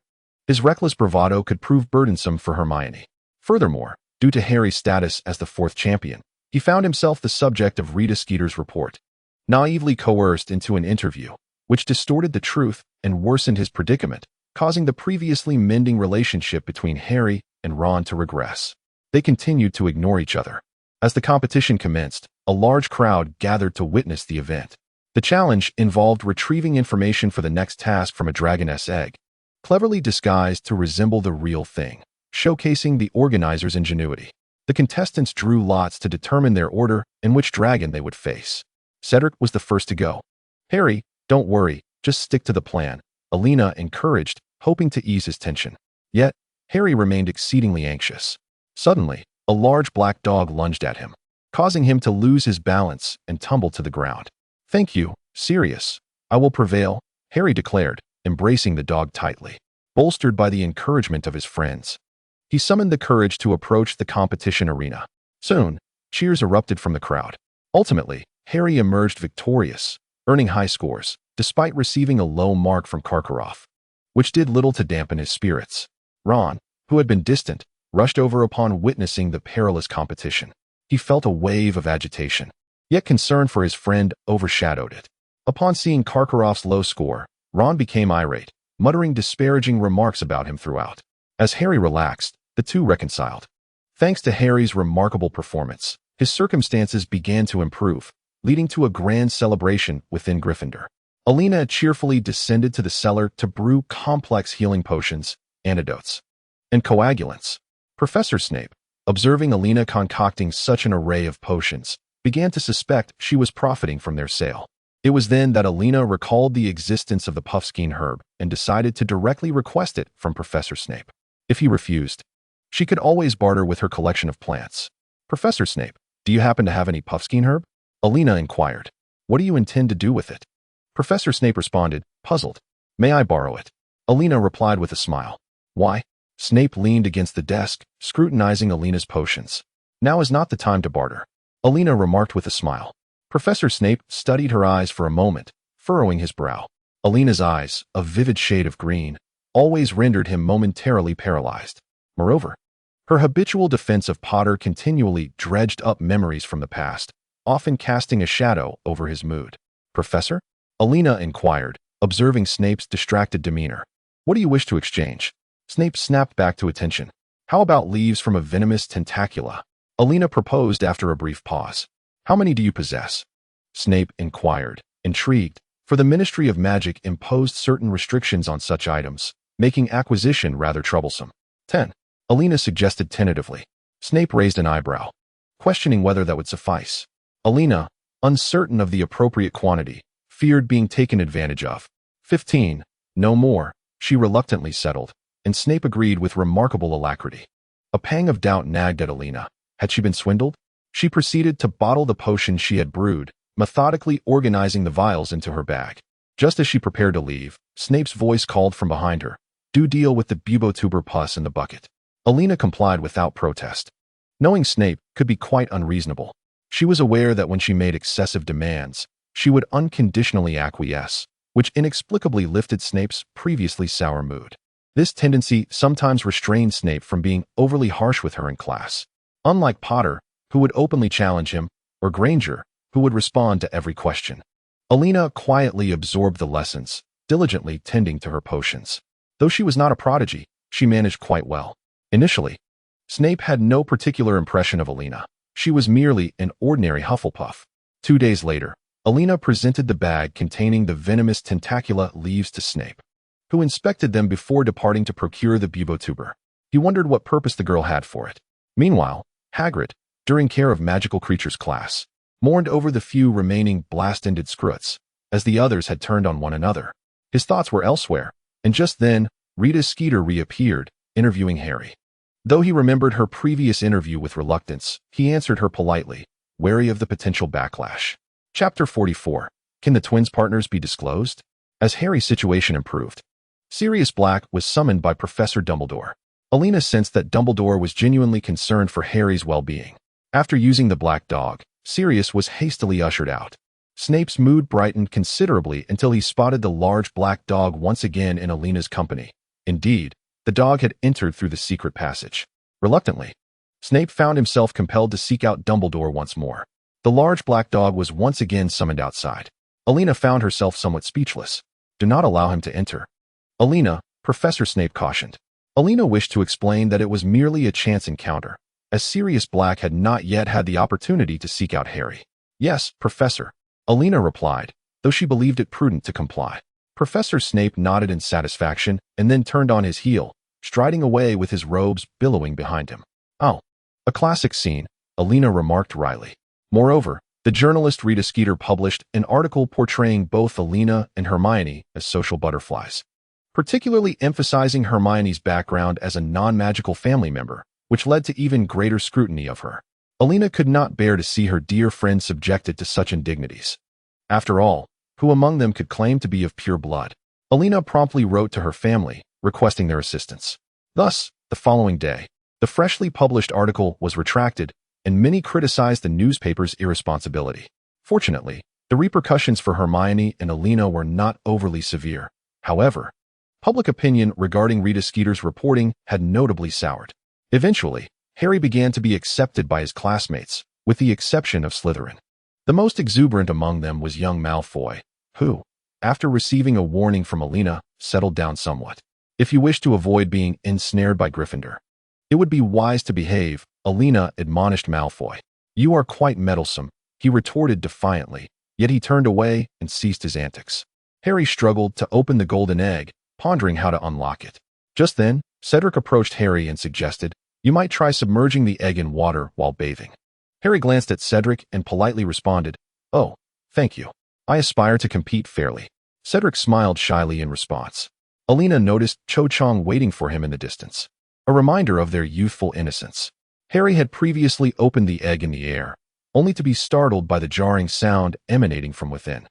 his reckless bravado could prove burdensome for Hermione. Furthermore, due to Harry's status as the fourth champion, he found himself the subject of Rita Skeeter's report, naively coerced into an interview, which distorted the truth and worsened his predicament, causing the previously mending relationship between Harry and Ron to regress. They continued to ignore each other. As the competition commenced, a large crowd gathered to witness the event. The challenge involved retrieving information for the next task from a dragoness egg, cleverly disguised to resemble the real thing, showcasing the organizers' ingenuity. The contestants drew lots to determine their order and which dragon they would face. Cedric was the first to go. Harry, don't worry, just stick to the plan, Elena encouraged, hoping to ease his tension. Yet, Harry remained exceedingly anxious. Suddenly, a large black dog lunged at him, causing him to lose his balance and tumble to the ground. Thank you, Sirius. I will prevail, Harry declared, embracing the dog tightly. Bolstered by the encouragement of his friends, he summoned the courage to approach the competition arena. Soon, cheers erupted from the crowd. Ultimately, Harry emerged victorious, earning high scores, despite receiving a low mark from Karkaroff, which did little to dampen his spirits. Ron, who had been distant, rushed over upon witnessing the perilous competition. He felt a wave of agitation, yet concern for his friend overshadowed it. Upon seeing Karkaroff's low score, Ron became irate, muttering disparaging remarks about him throughout. As Harry relaxed, the two reconciled. Thanks to Harry's remarkable performance, his circumstances began to improve, leading to a grand celebration within Gryffindor. Elena cheerfully descended to the cellar to brew complex healing potions, antidotes, and coagulants. Professor Snape, observing Elena concocting such an array of potions, began to suspect she was profiting from their sale. It was then that Elena recalled the existence of the puffskein herb and decided to directly request it from Professor Snape. If he refused, she could always barter with her collection of plants. Professor Snape, do you happen to have any puffskein herb? Elena inquired. What do you intend to do with it? Professor Snape responded, puzzled. May I borrow it? Elena replied with a smile. Why? Snape leaned against the desk, scrutinizing Elena's potions. Now is not the time to barter, Elena remarked with a smile. Professor Snape studied her eyes for a moment, furrowing his brow. Elena's eyes, a vivid shade of green, always rendered him momentarily paralyzed. Moreover, her habitual defense of Potter continually dredged up memories from the past, often casting a shadow over his mood. Professor? Elena inquired, observing Snape's distracted demeanor. What do you wish to exchange? Snape snapped back to attention. How about leaves from a venomous tentacula? Elena proposed after a brief pause. How many do you possess? Snape inquired, intrigued, for the Ministry of Magic imposed certain restrictions on such items, making acquisition rather troublesome. 10. Elena suggested tentatively. Snape raised an eyebrow, questioning whether that would suffice. Elena, uncertain of the appropriate quantity, feared being taken advantage of. 15. No more, she reluctantly settled, and Snape agreed with remarkable alacrity. A pang of doubt nagged at Elena. Had she been swindled? She proceeded to bottle the potion she had brewed, methodically organizing the vials into her bag. Just as she prepared to leave, Snape's voice called from behind her, Do deal with the bubotuber pus in the bucket. Elena complied without protest. Knowing Snape could be quite unreasonable, she was aware that when she made excessive demands, she would unconditionally acquiesce, which inexplicably lifted Snape's previously sour mood. This tendency sometimes restrained Snape from being overly harsh with her in class. Unlike Potter, who would openly challenge him, or Granger, who would respond to every question. Elena quietly absorbed the lessons, diligently tending to her potions. Though she was not a prodigy, she managed quite well. Initially, Snape had no particular impression of Elena. She was merely an ordinary Hufflepuff. 2 days later, Elena presented the bag containing the venomous tentacula leaves to Snape, who inspected them before departing to procure the bubotuber. He wondered what purpose the girl had for it. Meanwhile, Hagrid, during care of magical creatures class, mourned over the few remaining blast-ended scruts, as the others had turned on one another. His thoughts were elsewhere, and just then, Rita Skeeter reappeared, interviewing Harry. Though he remembered her previous interview with reluctance, he answered her politely, wary of the potential backlash. Chapter 44. Can the twins' partners be disclosed? As Harry's situation improved, Sirius Black was summoned by Professor Dumbledore. Elena sensed that Dumbledore was genuinely concerned for Harry's well-being. After using the black dog, Sirius was hastily ushered out. Snape's mood brightened considerably until he spotted the large black dog once again in Elena's company. Indeed, the dog had entered through the secret passage. Reluctantly, Snape found himself compelled to seek out Dumbledore once more. The large black dog was once again summoned outside. Elena found herself somewhat speechless. Do not allow him to enter. Elena, Professor Snape cautioned. Elena wished to explain that it was merely a chance encounter, as Sirius Black had not yet had the opportunity to seek out Harry. Yes, Professor, Elena replied, though she believed it prudent to comply. Professor Snape nodded in satisfaction and then turned on his heel, striding away with his robes billowing behind him. Oh, a classic scene, Elena remarked wryly. Moreover, the journalist Rita Skeeter published an article portraying both Elena and Hermione as social butterflies, particularly emphasizing Hermione's background as a non-magical family member, which led to even greater scrutiny of her. Elena could not bear to see her dear friend subjected to such indignities. After all, who among them could claim to be of pure blood? Elena promptly wrote to her family, requesting their assistance. Thus, the following day, the freshly published article was retracted, and many criticized the newspaper's irresponsibility. Fortunately, the repercussions for Hermione and Elena were not overly severe. However, public opinion regarding Rita Skeeter's reporting had notably soured. Eventually, Harry began to be accepted by his classmates, with the exception of Slytherin. The most exuberant among them was young Malfoy, who, after receiving a warning from Elena, settled down somewhat. If you wish to avoid being ensnared by Gryffindor, it would be wise to behave, Elena admonished Malfoy. You are quite meddlesome, he retorted defiantly, yet he turned away and ceased his antics. Harry struggled to open the golden egg, pondering how to unlock it. Just then, Cedric approached Harry and suggested, you might try submerging the egg in water while bathing. Harry glanced at Cedric and politely responded, oh, thank you. I aspire to compete fairly. Cedric smiled shyly in response. Elena noticed Cho Chang waiting for him in the distance, a reminder of their youthful innocence. Harry had previously opened the egg in the air, only to be startled by the jarring sound emanating from within,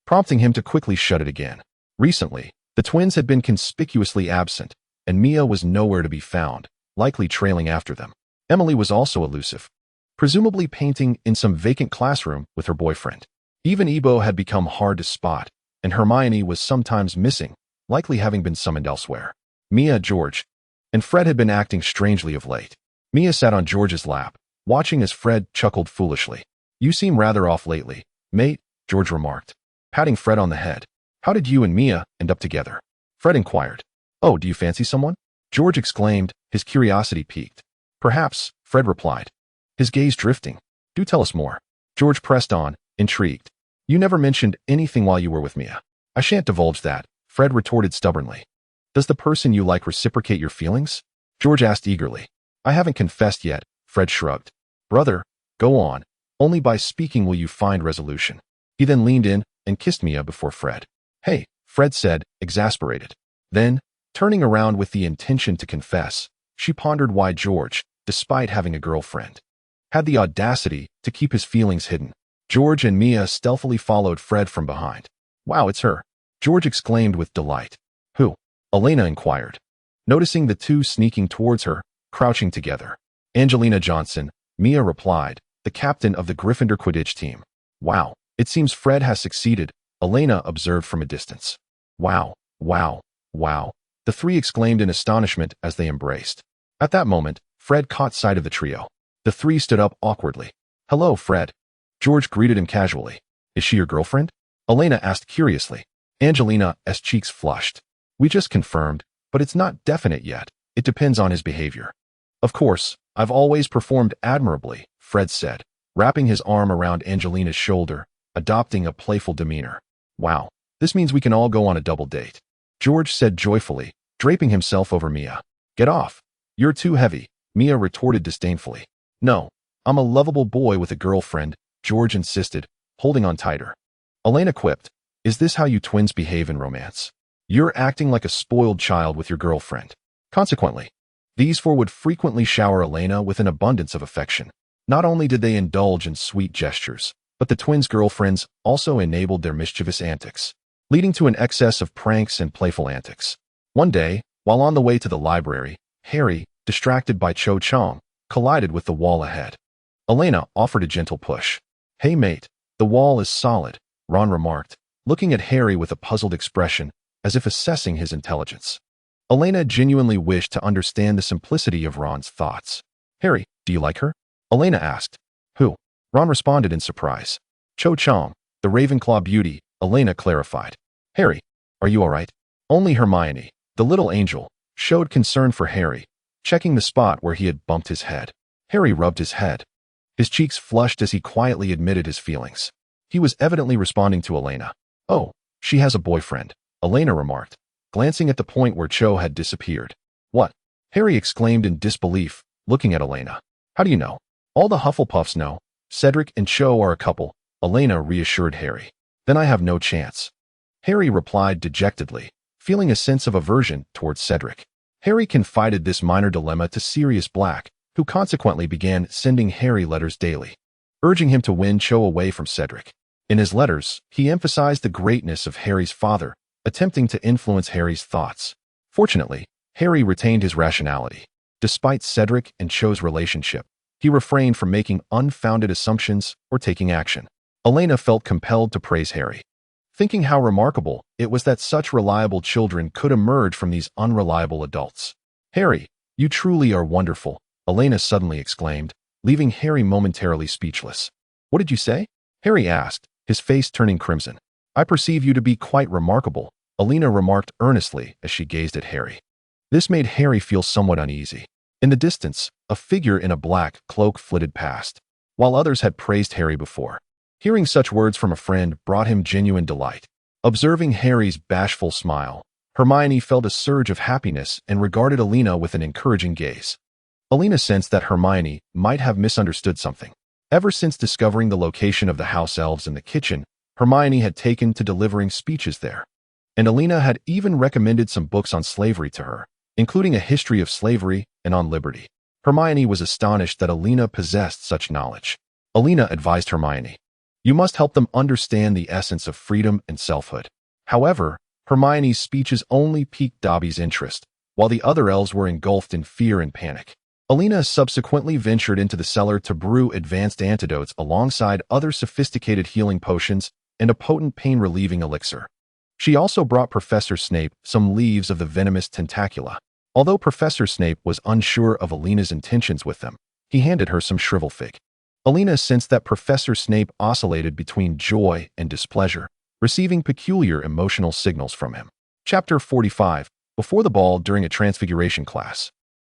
prompting him to quickly shut it again. Recently, the twins had been conspicuously absent, and Mia was nowhere to be found, likely trailing after them. Emily was also elusive, presumably painting in some vacant classroom with her boyfriend. Even Ebo had become hard to spot, and Hermione was sometimes missing, likely having been summoned elsewhere. Mia, George, and Fred had been acting strangely of late. Mia sat on George's lap, watching as Fred chuckled foolishly. You seem rather off lately, mate, George remarked, patting Fred on the head. How did you and Mia end up together? Fred inquired. Oh, do you fancy someone? George exclaimed, his curiosity piqued. Perhaps, Fred replied, his gaze drifting. Do tell us more. George pressed on, intrigued. You never mentioned anything while you were with Mia. I shan't divulge that, Fred retorted stubbornly. Does the person you like reciprocate your feelings? George asked eagerly. I haven't confessed yet, Fred shrugged. Brother, go on. Only by speaking will you find resolution. He then leaned in and kissed Mia before Fred. Hey, Fred said, exasperated. Then, turning around with the intention to confess, she pondered why George, despite having a girlfriend, had the audacity to keep his feelings hidden. George and Mia stealthily followed Fred from behind. Wow, it's her, George exclaimed with delight. Who? Elena inquired, noticing the two sneaking towards her, crouching together. Angelina Johnson, Mia replied, the captain of the Gryffindor Quidditch team. Wow, it seems Fred has succeeded, Elena observed from a distance. Wow, wow, wow, the three exclaimed in astonishment as they embraced. At that moment, Fred caught sight of the trio. The three stood up awkwardly. Hello, Fred. George greeted him casually. Is she your girlfriend? Elena asked curiously. Angelina's cheeks flushed. We just confirmed, but it's not definite yet. It depends on his behavior. Of course, I've always performed admirably, Fred said, wrapping his arm around Angelina's shoulder, adopting a playful demeanor. Wow, this means we can all go on a double date, George said joyfully, draping himself over Mia. Get off. You're too heavy, Mia retorted disdainfully. No, I'm a lovable boy with a girlfriend, George insisted, holding on tighter. Elena quipped, is this how you twins behave in romance? You're acting like a spoiled child with your girlfriend. Consequently, these four would frequently shower Elena with an abundance of affection. Not only did they indulge in sweet gestures, but the twins' girlfriends also enabled their mischievous antics, leading to an excess of pranks and playful antics. One day, while on the way to the library, Harry, distracted by Cho Chang, collided with the wall ahead. Elena offered a gentle push. "Hey mate, the wall is solid," Ron remarked, looking at Harry with a puzzled expression, as if assessing his intelligence. Elena genuinely wished to understand the simplicity of Ron's thoughts. "Harry, do you like her?" Elena asked. "Who?" Ron responded in surprise. "Cho Chang, the Ravenclaw beauty," Elena clarified. "Harry, are you all right?" Only Hermione, the little angel, showed concern for Harry, checking the spot where he had bumped his head. Harry rubbed his head. His cheeks flushed as he quietly admitted his feelings. He was evidently responding to Elena. "Oh, she has a boyfriend," Elena remarked, glancing at the point where Cho had disappeared. "What?" Harry exclaimed in disbelief, looking at Elena. "How do you know?" "All the Hufflepuffs know. Cedric and Cho are a couple," Elena reassured Harry. "Then I have no chance," Harry replied dejectedly, feeling a sense of aversion towards Cedric. Harry confided this minor dilemma to Sirius Black, who consequently began sending Harry letters daily, urging him to win Cho away from Cedric. In his letters, he emphasized the greatness of Harry's father, attempting to influence Harry's thoughts. Fortunately, Harry retained his rationality. Despite Cedric and Cho's relationship, he refrained from making unfounded assumptions or taking action. Elena felt compelled to praise Harry, thinking how remarkable it was that such reliable children could emerge from these unreliable adults. "Harry, you truly are wonderful," Elena suddenly exclaimed, leaving Harry momentarily speechless. "What did you say?" Harry asked, his face turning crimson. "I perceive you to be quite remarkable," Elena remarked earnestly as she gazed at Harry. This made Harry feel somewhat uneasy. In the distance, a figure in a black cloak flitted past, while others had praised Harry before. Hearing such words from a friend brought him genuine delight. Observing Harry's bashful smile, Hermione felt a surge of happiness and regarded Elena with an encouraging gaze. Elena sensed that Hermione might have misunderstood something. Ever since discovering the location of the house elves in the kitchen, Hermione had taken to delivering speeches there. And Elena had even recommended some books on slavery to her, including a history of slavery and on liberty. Hermione was astonished that Elena possessed such knowledge. Elena advised Hermione, "You must help them understand the essence of freedom and selfhood." However, Hermione's speeches only piqued Dobby's interest, while the other elves were engulfed in fear and panic. Elena subsequently ventured into the cellar to brew advanced antidotes alongside other sophisticated healing potions and a potent pain-relieving elixir. She also brought Professor Snape some leaves of the venomous tentacula. Although Professor Snape was unsure of Elena's intentions with them, he handed her some shrivel fig. Elena sensed that Professor Snape oscillated between joy and displeasure, receiving peculiar emotional signals from him. Chapter 45. Before the ball during a transfiguration class.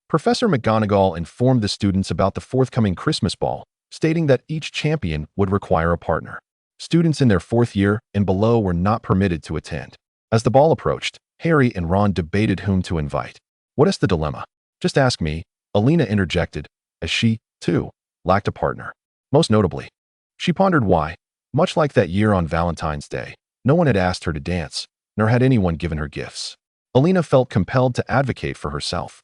Professor McGonagall informed the students about the forthcoming Christmas ball, stating that each champion would require a partner. Students in their 4th year and below were not permitted to attend. As the ball approached, Harry and Ron debated whom to invite. "What is the dilemma?" "Just ask me," Elena interjected, as she, too, lacked a partner. Most notably, she pondered why, much like that year on Valentine's Day, no one had asked her to dance, nor had anyone given her gifts. Elena felt compelled to advocate for herself.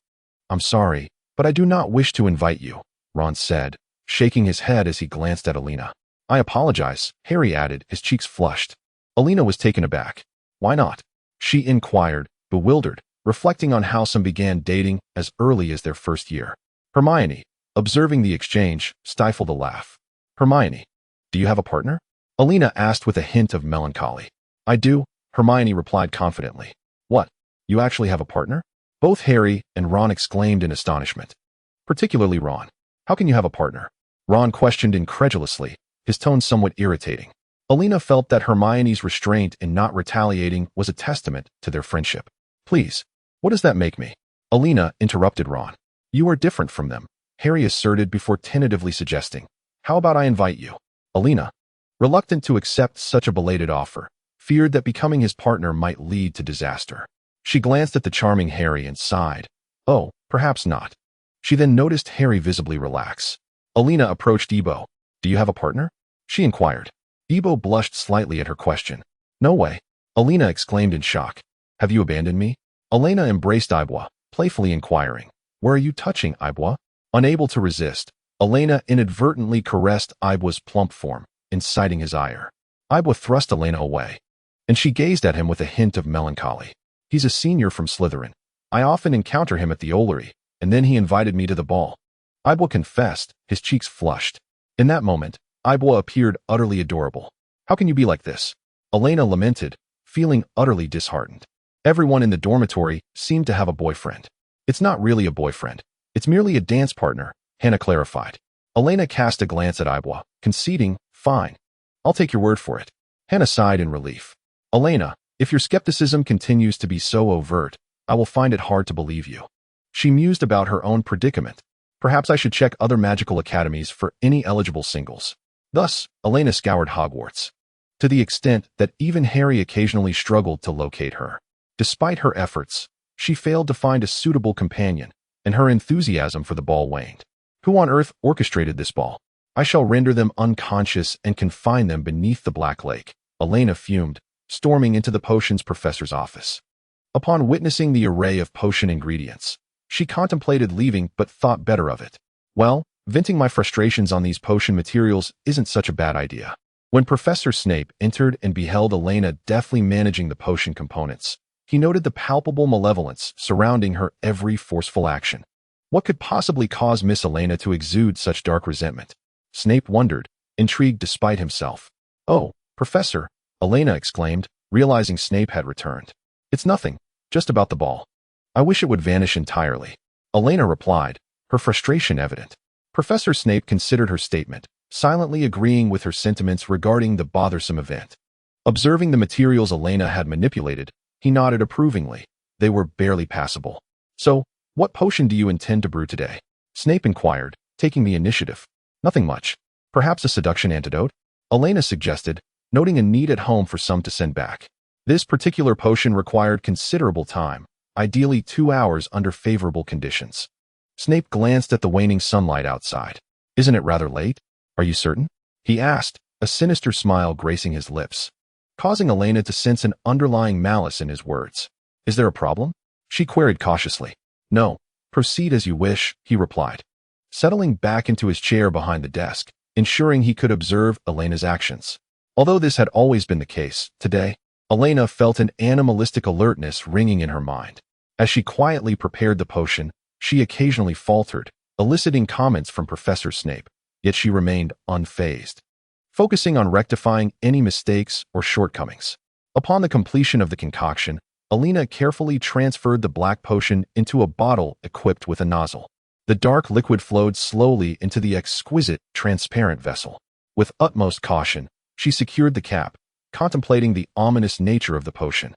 "I'm sorry, but I do not wish to invite you," Ron said, shaking his head as he glanced at Elena. "I apologize," Harry added, his cheeks flushed. Elena was taken aback. "Why not?" she inquired, bewildered, reflecting on how some began dating as early as their 1st year. Hermione, observing the exchange, stifled a laugh. "Hermione, do you have a partner?" Elena asked with a hint of melancholy. "I do," Hermione replied confidently. "What? You actually have a partner?" Both Harry and Ron exclaimed in astonishment. Particularly Ron. "How can you have a partner?" Ron questioned incredulously, his tone somewhat irritating. Elena felt that Hermione's restraint in not retaliating was a testament to their friendship. "Please, what does that make me?" Elena interrupted Ron. "You are different from them," Harry asserted before tentatively suggesting, "How about I invite you?" Elena, reluctant to accept such a belated offer, feared that becoming his partner might lead to disaster. She glanced at the charming Harry and sighed. "Oh, perhaps not." She then noticed Harry visibly relax. Elena approached Ebo. "Do you have a partner?" she inquired. Ebo blushed slightly at her question. "No way," Elena exclaimed in shock. "Have you abandoned me?" Elena embraced Iboa, playfully inquiring, "Where are you touching, Iboa?" Unable to resist, Elena inadvertently caressed Ibwa's plump form, inciting his ire. Ibwa thrust Elena away, and she gazed at him with a hint of melancholy. He's a senior from Slytherin. I often encounter him at the Ollery, and then he invited me to the ball. Ibwa confessed, his cheeks flushed. In that moment, Ibwa appeared utterly adorable. How can you be like this? Elena lamented, feeling utterly disheartened. Everyone in the dormitory seemed to have a boyfriend. It's not really a boyfriend. It's merely a dance partner, Hannah clarified. Elena cast a glance at Ibwa, conceding, fine. I'll take your word for it. Hannah sighed in relief. Elena, if your skepticism continues to be so overt, I will find it hard to believe you. She mused about her own predicament. Perhaps I should check other magical academies for any eligible singles. Thus, Elena scoured Hogwarts, to the extent that even Harry occasionally struggled to locate her. Despite her efforts, she failed to find a suitable companion, and her enthusiasm for the ball waned. Who on earth orchestrated this ball? I shall render them unconscious and confine them beneath the Black Lake, Elena fumed, storming into the potions professor's office. Upon witnessing the array of potion ingredients, she contemplated leaving but thought better of it. Well, venting my frustrations on these potion materials isn't such a bad idea. When Professor Snape entered and beheld Elena deftly managing the potion components, he noted the palpable malevolence surrounding her every forceful action. What could possibly cause Miss Elena to exude such dark resentment? Snape wondered, intrigued despite himself. Oh, Professor, Elena exclaimed, realizing Snape had returned. It's nothing, just about the ball. I wish it would vanish entirely. Elena replied, her frustration evident. Professor Snape considered her statement, silently agreeing with her sentiments regarding the bothersome event. Observing the materials Elena had manipulated, he nodded approvingly. They were barely passable. So, what potion do you intend to brew today? Snape inquired, taking the initiative. Nothing much. Perhaps a seduction antidote? Elena suggested, noting a need at home for some to send back. This particular potion required considerable time, ideally 2 hours under favorable conditions. Snape glanced at the waning sunlight outside. Isn't it rather late? Are you certain? He asked, a sinister smile gracing his lips, causing Elena to sense an underlying malice in his words. Is there a problem? She queried cautiously. No, proceed as you wish, he replied, settling back into his chair behind the desk, ensuring he could observe Elena's actions. Although this had always been the case, today, Elena felt an animalistic alertness ringing in her mind. As she quietly prepared the potion, she occasionally faltered, eliciting comments from Professor Snape, yet she remained unfazed, focusing on rectifying any mistakes or shortcomings. Upon the completion of the concoction, Elena carefully transferred the black potion into a bottle equipped with a nozzle. The dark liquid flowed slowly into the exquisite, transparent vessel. With utmost caution, she secured the cap, contemplating the ominous nature of the potion.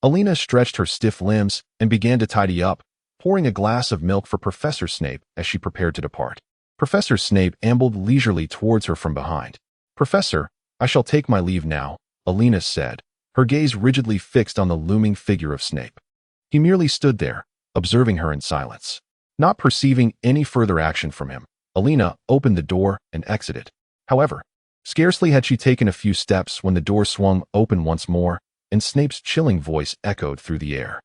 Elena stretched her stiff limbs and began to tidy up, pouring a glass of milk for Professor Snape as she prepared to depart. Professor Snape ambled leisurely towards her from behind. Professor, I shall take my leave now, Elena said, her gaze rigidly fixed on the looming figure of Snape. He merely stood there, observing her in silence. Not perceiving any further action from him, Elena opened the door and exited. However, scarcely had she taken a few steps when the door swung open once more, and Snape's chilling voice echoed through the air.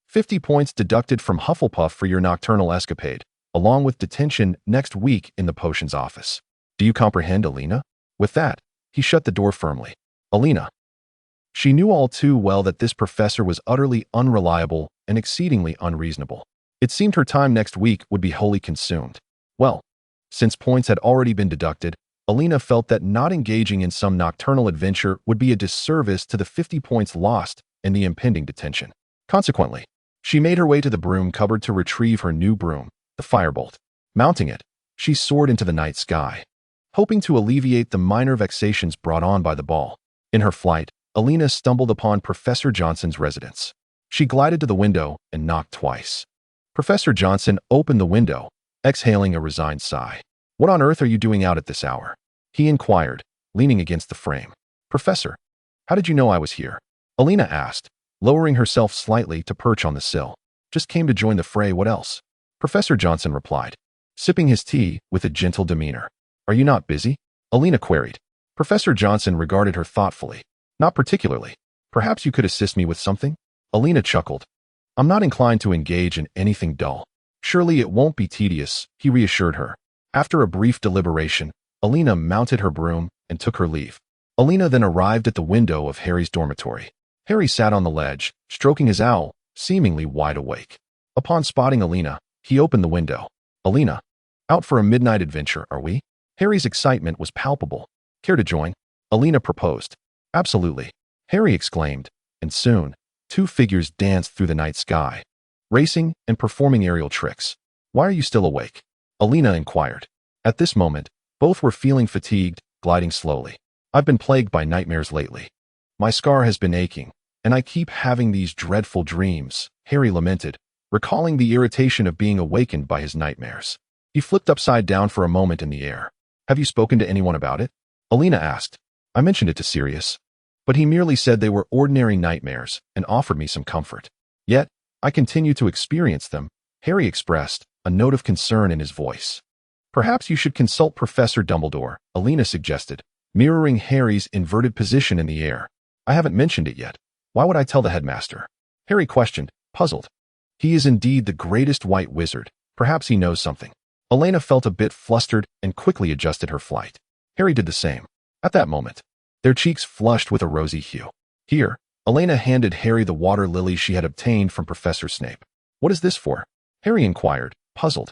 50 points deducted from Hufflepuff for your nocturnal escapade, along with detention next week in the potions office. Do you comprehend, Elena? With that, he shut the door firmly. Elena. She knew all too well that this professor was utterly unreliable and exceedingly unreasonable. It seemed her time next week would be wholly consumed. Well, since points had already been deducted, Elena felt that not engaging in some nocturnal adventure would be a disservice to the 50 points lost in the impending detention. Consequently, she made her way to the broom cupboard to retrieve her new broom, the Firebolt. Mounting it, she soared into the night sky, hoping to alleviate the minor vexations brought on by the ball. In her flight, Elena stumbled upon Professor Johnson's residence. She glided to the window and knocked twice. Professor Johnson opened the window, exhaling a resigned sigh. What on earth are you doing out at this hour? He inquired, leaning against the frame. Professor, how did you know I was here? Elena asked, lowering herself slightly to perch on the sill. Just came to join the fray, what else? Professor Johnson replied, sipping his tea with a gentle demeanor. Are you not busy? Elena queried. Professor Johnson regarded her thoughtfully. Not particularly. Perhaps you could assist me with something? Elena chuckled. I'm not inclined to engage in anything dull. Surely it won't be tedious, he reassured her. After a brief deliberation, Elena mounted her broom and took her leave. Elena then arrived at the window of Harry's dormitory. Harry sat on the ledge, stroking his owl, seemingly wide awake. Upon spotting Elena, he opened the window. "Elena, out for a midnight adventure, are we?" Harry's excitement was palpable. "Care to join?" Elena proposed. "Absolutely," Harry exclaimed, and soon, two figures danced through the night sky, racing and performing aerial tricks. "Why are you still awake?" Elena inquired. At this moment, both were feeling fatigued, gliding slowly. "I've been plagued by nightmares lately. My scar has been aching, and I keep having these dreadful dreams," Harry lamented, recalling the irritation of being awakened by his nightmares. He flipped upside down for a moment in the air. "Have you spoken to anyone about it?" Elena asked. "I mentioned it to Sirius, but he merely said they were ordinary nightmares and offered me some comfort. Yet, I continue to experience them," Harry expressed, a note of concern in his voice. "Perhaps you should consult Professor Dumbledore," Elena suggested, mirroring Harry's inverted position in the air. "I haven't mentioned it yet. Why would I tell the headmaster?" Harry questioned, puzzled. "He is indeed the greatest white wizard. Perhaps he knows something." Elena felt a bit flustered and quickly adjusted her flight. Harry did the same. At that moment, their cheeks flushed with a rosy hue. "Here," Elena handed Harry the water lily she had obtained from Professor Snape. "What is this for?" Harry inquired, puzzled.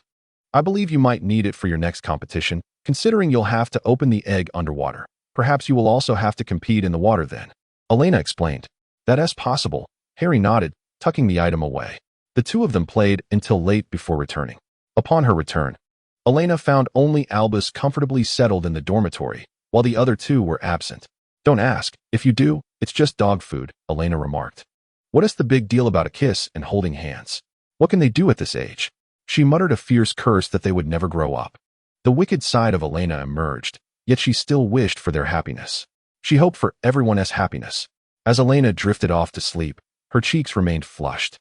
"I believe you might need it for your next competition, considering you'll have to open the egg underwater. Perhaps you will also have to compete in the water then." Elena explained. "That's possible," Harry nodded, tucking the item away. The two of them played until late before returning. Upon her return, Elena found only Albus comfortably settled in the dormitory, while the other two were absent. "Don't ask. If you do, it's just dog food," Elena remarked. "What is the big deal about a kiss and holding hands? What can they do at this age?" She muttered a fierce curse that they would never grow up. The wicked side of Elena emerged, yet she still wished for their happiness. She hoped for everyone's happiness. As Elena drifted off to sleep, her cheeks remained flushed.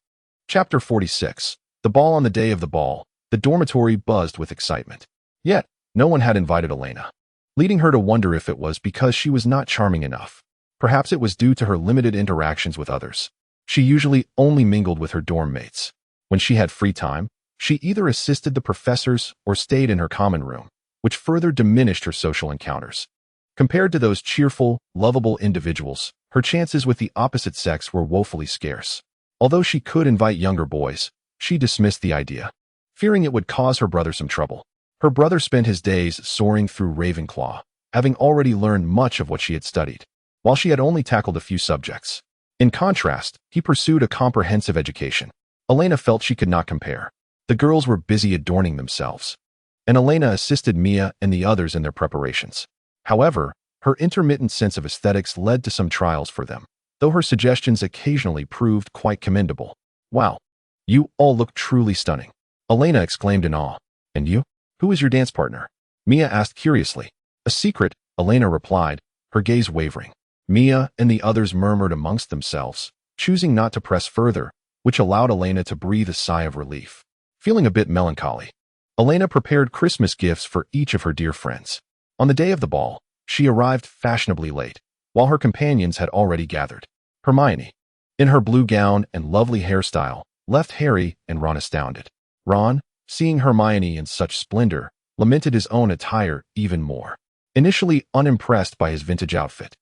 Chapter 46. The ball. On the day of the ball, the dormitory buzzed with excitement. Yet, no one had invited Elena, leading her to wonder if it was because she was not charming enough. Perhaps it was due to her limited interactions with others. She usually only mingled with her dorm mates. When she had free time, she either assisted the professors or stayed in her common room, which further diminished her social encounters. Compared to those cheerful, lovable individuals, her chances with the opposite sex were woefully scarce. Although she could invite younger boys, she dismissed the idea, fearing it would cause her brother some trouble. Her brother spent his days soaring through Ravenclaw, having already learned much of what she had studied, while she had only tackled a few subjects. In contrast, he pursued a comprehensive education. Elena felt she could not compare. The girls were busy adorning themselves, and Elena assisted Mia and the others in their preparations. However, her intermittent sense of aesthetics led to some trials for them, though her suggestions occasionally proved quite commendable. "Wow, you all look truly stunning," Elena exclaimed in awe. "And you? Who is your dance partner?" Mia asked curiously. "A secret," Elena replied, her gaze wavering. Mia and the others murmured amongst themselves, choosing not to press further, which allowed Elena to breathe a sigh of relief. Feeling a bit melancholy, Elena prepared Christmas gifts for each of her dear friends. On the day of the ball, she arrived fashionably late, while her companions had already gathered. Hermione, in her blue gown and lovely hairstyle, left Harry and Ron astounded. Ron, seeing Hermione in such splendor, lamented his own attire even more. Initially unimpressed by his vintage outfit,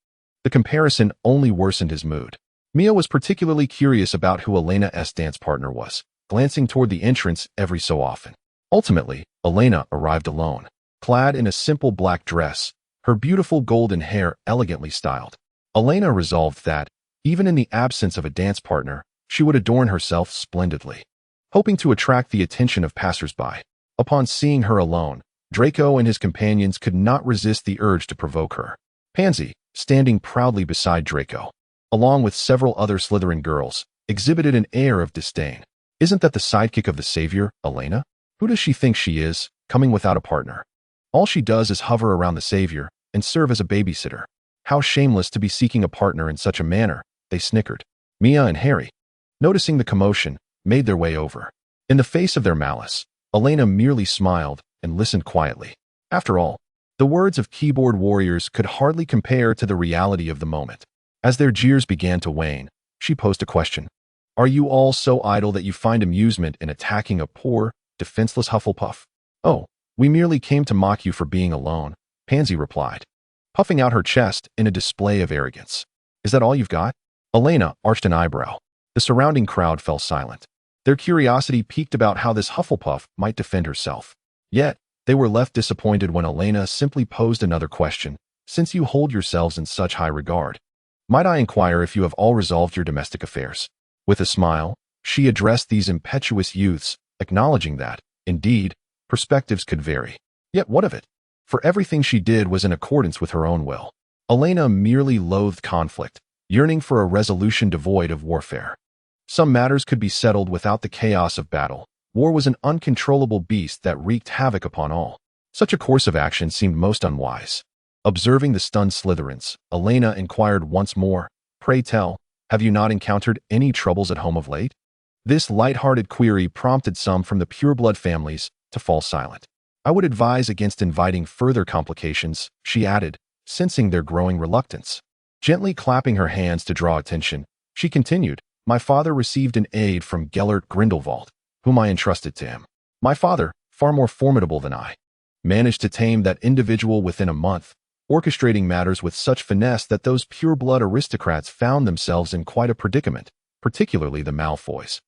the comparison only worsened his mood. Mia was particularly curious about who Elena's dance partner was, glancing toward the entrance every so often. Ultimately, Elena arrived alone, clad in a simple black dress, her beautiful golden hair elegantly styled. Elena resolved that, even in the absence of a dance partner, she would adorn herself splendidly, hoping to attract the attention of passers-by. Upon seeing her alone, Draco and his companions could not resist the urge to provoke her. Pansy, standing proudly beside Draco, along with several other Slytherin girls, exhibited an air of disdain. "Isn't that the sidekick of the savior, Elena? Who does she think she is, coming without a partner? All she does is hover around the savior and serve as a babysitter. How shameless to be seeking a partner in such a manner," they snickered. Mia and Harry, noticing the commotion, made their way over. In the face of their malice, Elena merely smiled and listened quietly. After all, the words of keyboard warriors could hardly compare to the reality of the moment. As their jeers began to wane, she posed a question. "Are you all so idle that you find amusement in attacking a poor, defenseless Hufflepuff?" "Oh, We merely came to mock you for being alone, Pansy replied, puffing out her chest in a display of arrogance. Is that all you've got? Elena arched an eyebrow. The surrounding crowd fell silent. Their curiosity piqued about how this Hufflepuff might defend herself. Yet, they were left disappointed when Elena simply posed another question. Since you hold yourselves in such high regard, might I inquire if you have all resolved your domestic affairs? With a smile, she addressed these impetuous youths, acknowledging that, indeed, perspectives could vary. Yet what of it? For everything she did was in accordance with her own will. Elena merely loathed conflict, yearning for a resolution devoid of warfare. Some matters could be settled without the chaos of battle. War was an uncontrollable beast that wreaked havoc upon all. Such a course of action seemed most unwise. Observing the stunned Slytherins, Elena inquired once more, "Pray tell, have you not encountered any troubles at home of late?" This light-hearted query prompted some from the pureblood families to fall silent. "I would advise against inviting further complications," she added, sensing their growing reluctance. Gently clapping her hands to draw attention, she continued, "My father received an aid from Gellert Grindelwald, whom I entrusted to him. My father, far more formidable than I, managed to tame that individual within a month, orchestrating matters with such finesse that those pure-blood aristocrats found themselves in quite a predicament, particularly the Malfoys,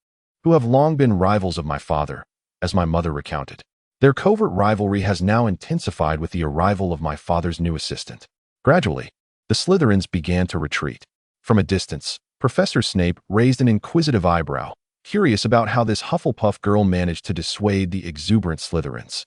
who have long been rivals of my father, as my mother recounted. Their covert rivalry has now intensified with the arrival of my father's new assistant." Gradually, the Slytherins began to retreat. From a distance, Professor Snape raised an inquisitive eyebrow, curious about how this Hufflepuff girl managed to dissuade the exuberant Slytherins.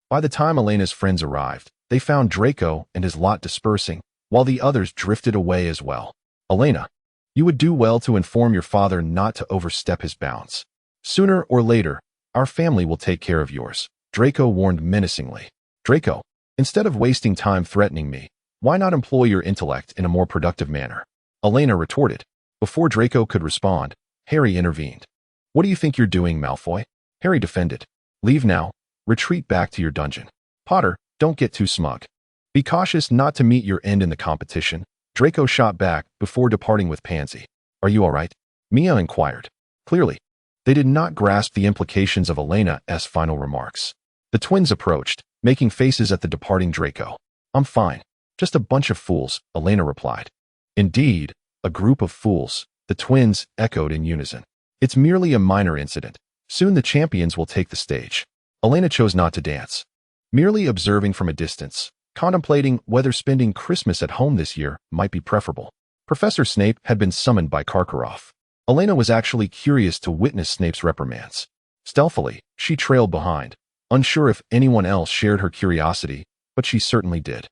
By the time Elena's friends arrived, they found Draco and his lot dispersing, while the others drifted away as well. "Elena, you would do well to inform your father not to overstep his bounds. Sooner or later, our family will take care of yours," Draco warned menacingly. "Draco, instead of wasting time threatening me, why not employ your intellect in a more productive manner?" Elena retorted. Before Draco could respond, Harry intervened. "What do you think you're doing, Malfoy?" Harry defended. "Leave now. Retreat back to your dungeon. Potter, don't get too smug. Be cautious not to meet your end in the competition," Draco shot back before departing with Pansy. "Are you all right?" Mia inquired. Clearly, they did not grasp the implications of Elena's final remarks. The twins approached, making faces at the departing Draco. "I'm fine. Just a bunch of fools," Elena replied. "Indeed, a group of fools," the twins echoed in unison. "It's merely a minor incident. Soon the champions will take the stage." Elena chose not to dance, merely observing from a distance, contemplating whether spending Christmas at home this year might be preferable. Professor Snape had been summoned by Karkaroff. Elena was actually curious to witness Snape's reprimands. Stealthily, she trailed behind, unsure if anyone else shared her curiosity, but she certainly did.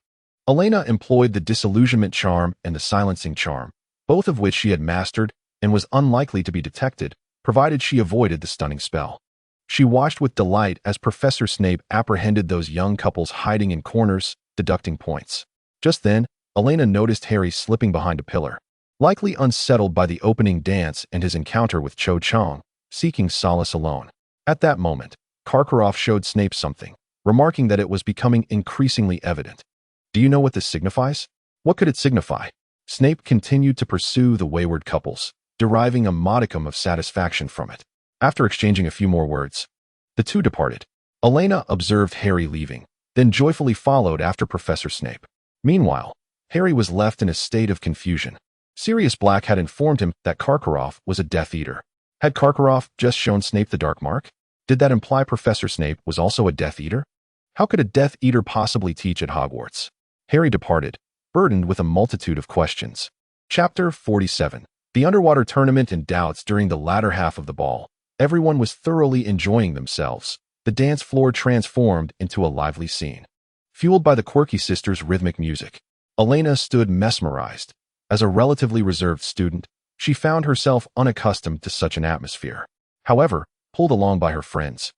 Elena employed the disillusionment charm and the silencing charm, both of which she had mastered and was unlikely to be detected, provided she avoided the stunning spell. She watched with delight as Professor Snape apprehended those young couples hiding in corners, deducting points. Just then, Elena noticed Harry slipping behind a pillar, likely unsettled by the opening dance and his encounter with Cho Chang, seeking solace alone. At that moment, Karkaroff showed Snape something, remarking that it was becoming increasingly evident. "Do you know what this signifies?" "What could it signify?" Snape continued to pursue the wayward couples, deriving a modicum of satisfaction from it. After exchanging a few more words, the two departed. Elena observed Harry leaving, then joyfully followed after Professor Snape. Meanwhile, Harry was left in a state of confusion. Sirius Black had informed him that Karkaroff was a Death Eater. Had Karkaroff just shown Snape the Dark Mark? Did that imply Professor Snape was also a Death Eater? How could a Death Eater possibly teach at Hogwarts? Harry departed, burdened with a multitude of questions. Chapter 47. The underwater tournament and doubts during the latter half of the ball. Everyone was thoroughly enjoying themselves. The dance floor transformed into a lively scene, fueled by the quirky sisters' rhythmic music. Elena stood mesmerized. As a relatively reserved student, she found herself unaccustomed to such an atmosphere. However, pulled along by her friends,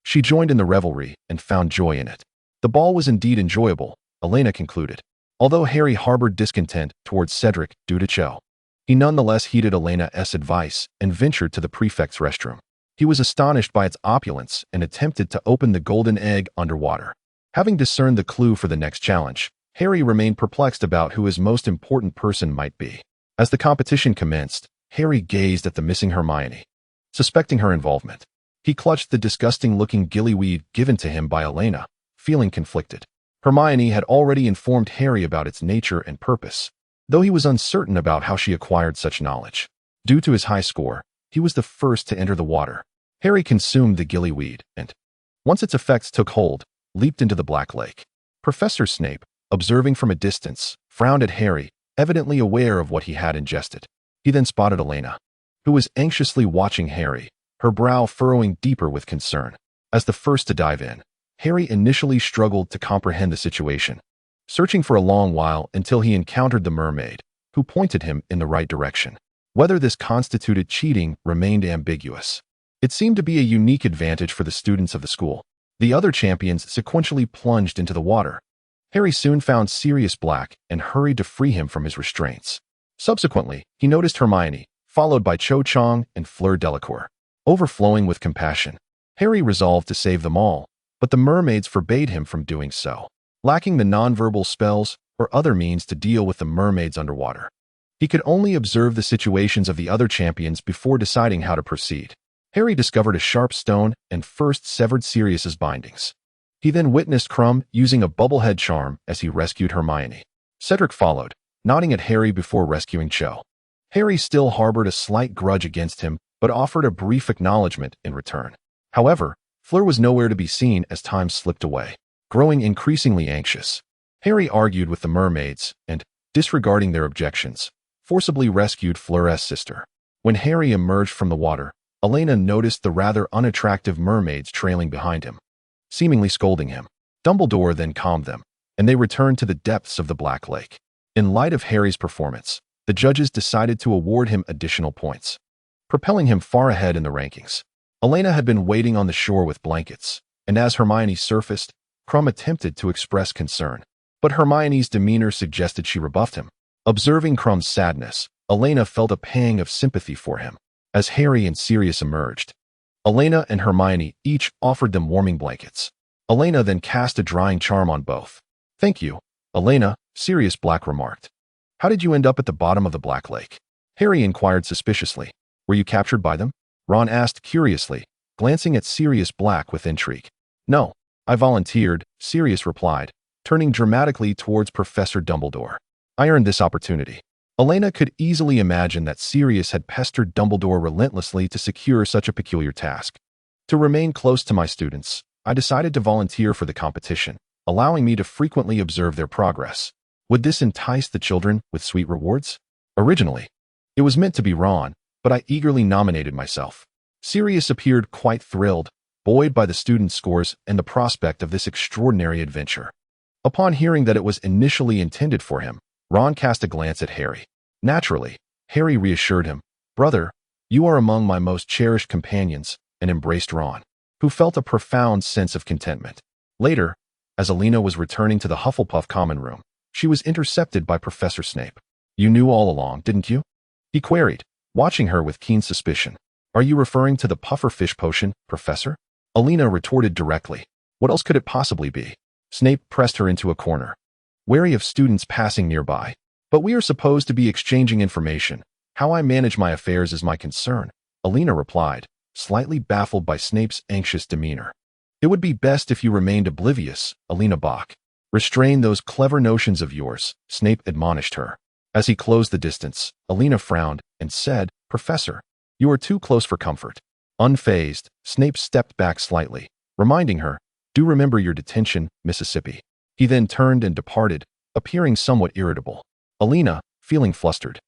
she joined in the revelry and found joy in it. The ball was indeed enjoyable, Elena concluded. Although Harry harbored discontent towards Cedric due to Cho, he nonetheless heeded Elena's advice and ventured to the prefect's restroom. He was astonished by its opulence and attempted to open the golden egg underwater. Having discerned the clue for the next challenge, Harry remained perplexed about who his most important person might be. As the competition commenced, Harry gazed at the missing Hermione. Suspecting her involvement, he clutched the disgusting-looking gillyweed given to him by Elena, feeling conflicted. Hermione had already informed Harry about its nature and purpose, though he was uncertain about how she acquired such knowledge. Due to his high score, he was the first to enter the water. Harry consumed the gillyweed and, once its effects took hold, leaped into the Black Lake. Professor Snape, observing from a distance, frowned at Harry, evidently aware of what he had ingested. He then spotted Elena, who was anxiously watching Harry, her brow furrowing deeper with concern. As the first to dive in, Harry initially struggled to comprehend the situation, searching for a long while until he encountered the mermaid, who pointed him in the right direction. Whether this constituted cheating remained ambiguous. It seemed to be a unique advantage for the students of the school. The other champions sequentially plunged into the water. Harry soon found Sirius Black and hurried to free him from his restraints. Subsequently, he noticed Hermione, followed by Cho Chang and Fleur Delacour. Overflowing with compassion, Harry resolved to save them all, but the mermaids forbade him from doing so, lacking the nonverbal spells or other means to deal with the mermaids underwater. He could only observe the situations of the other champions before deciding how to proceed. Harry discovered a sharp stone and first severed Sirius's bindings. He then witnessed Crumb using a bubblehead charm as he rescued Hermione. Cedric followed, nodding at Harry before rescuing Cho. Harry still harbored a slight grudge against him, but offered a brief acknowledgement in return. However, Fleur was nowhere to be seen as time slipped away. Growing increasingly anxious, Harry argued with the mermaids and, disregarding their objections, forcibly rescued Fleur's sister. When Harry emerged from the water, Elena noticed the rather unattractive mermaids trailing behind him, seemingly scolding him. Dumbledore then calmed them, and they returned to the depths of the Black Lake. In light of Harry's performance, the judges decided to award him additional points, propelling him far ahead in the rankings. Elena had been waiting on the shore with blankets, and as Hermione surfaced, Crumb attempted to express concern, but Hermione's demeanor suggested she rebuffed him. Observing Crumb's sadness, Elena felt a pang of sympathy for him. As Harry and Sirius emerged, Elena and Hermione each offered them warming blankets. Elena then cast a drying charm on both. "Thank you, Elena," Sirius Black remarked. "How did you end up at the bottom of the Black Lake?" Harry inquired suspiciously. "Were you captured by them?" Ron asked curiously, glancing at Sirius Black with intrigue. "No, I volunteered," Sirius replied, turning dramatically towards Professor Dumbledore. "I earned this opportunity." Elena could easily imagine that Sirius had pestered Dumbledore relentlessly to secure such a peculiar task. "To remain close to my students, I decided to volunteer for the competition, allowing me to frequently observe their progress. Would this entice the children with sweet rewards?" Originally, it was meant to be Ron, but I eagerly nominated myself. Sirius appeared quite thrilled, buoyed by the students' scores and the prospect of this extraordinary adventure. Upon hearing that it was initially intended for him, Ron cast a glance at Harry. Naturally, Harry reassured him, "Brother, you are among my most cherished companions," and embraced Ron, who felt a profound sense of contentment. Later, as Elena was returning to the Hufflepuff common room, she was intercepted by Professor Snape. "You knew all along, didn't you?" he queried, watching her with keen suspicion. "Are you referring to the pufferfish potion, Professor?" Elena retorted directly. "What else could it possibly be?" Snape pressed her into a corner, wary of students passing nearby. "But we are supposed to be exchanging information. How I manage my affairs is my concern," Elena replied, slightly baffled by Snape's anxious demeanor. "It would be best if you remained oblivious, Elena Bach. Restrain those clever notions of yours," Snape admonished her. As he closed the distance, Elena frowned and said, "Professor, you are too close for comfort." Unfazed, Snape stepped back slightly, reminding her, "Do remember your detention, Mississippi." He then turned and departed, appearing somewhat irritable. Elena, feeling flustered,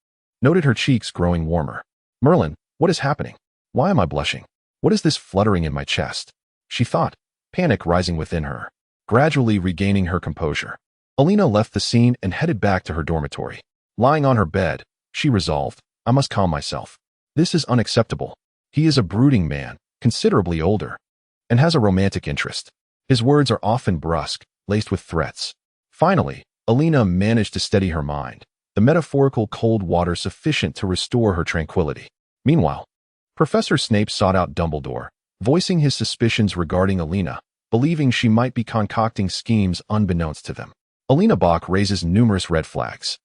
noted her cheeks growing warmer. "Merlin, what is happening? Why am I blushing? What is this fluttering in my chest?" she thought, panic rising within her. Gradually regaining her composure, Elena left the scene and headed back to her dormitory. Lying on her bed, she resolved, "I must calm myself. This is unacceptable. He is a brooding man, considerably older, and has a romantic interest. His words are often brusque, laced with threats." Finally, Elena managed to steady her mind, the metaphorical cold water sufficient to restore her tranquility. Meanwhile, Professor Snape sought out Dumbledore, voicing his suspicions regarding Elena, believing she might be concocting schemes unbeknownst to them. Elena Bach raises numerous red flags.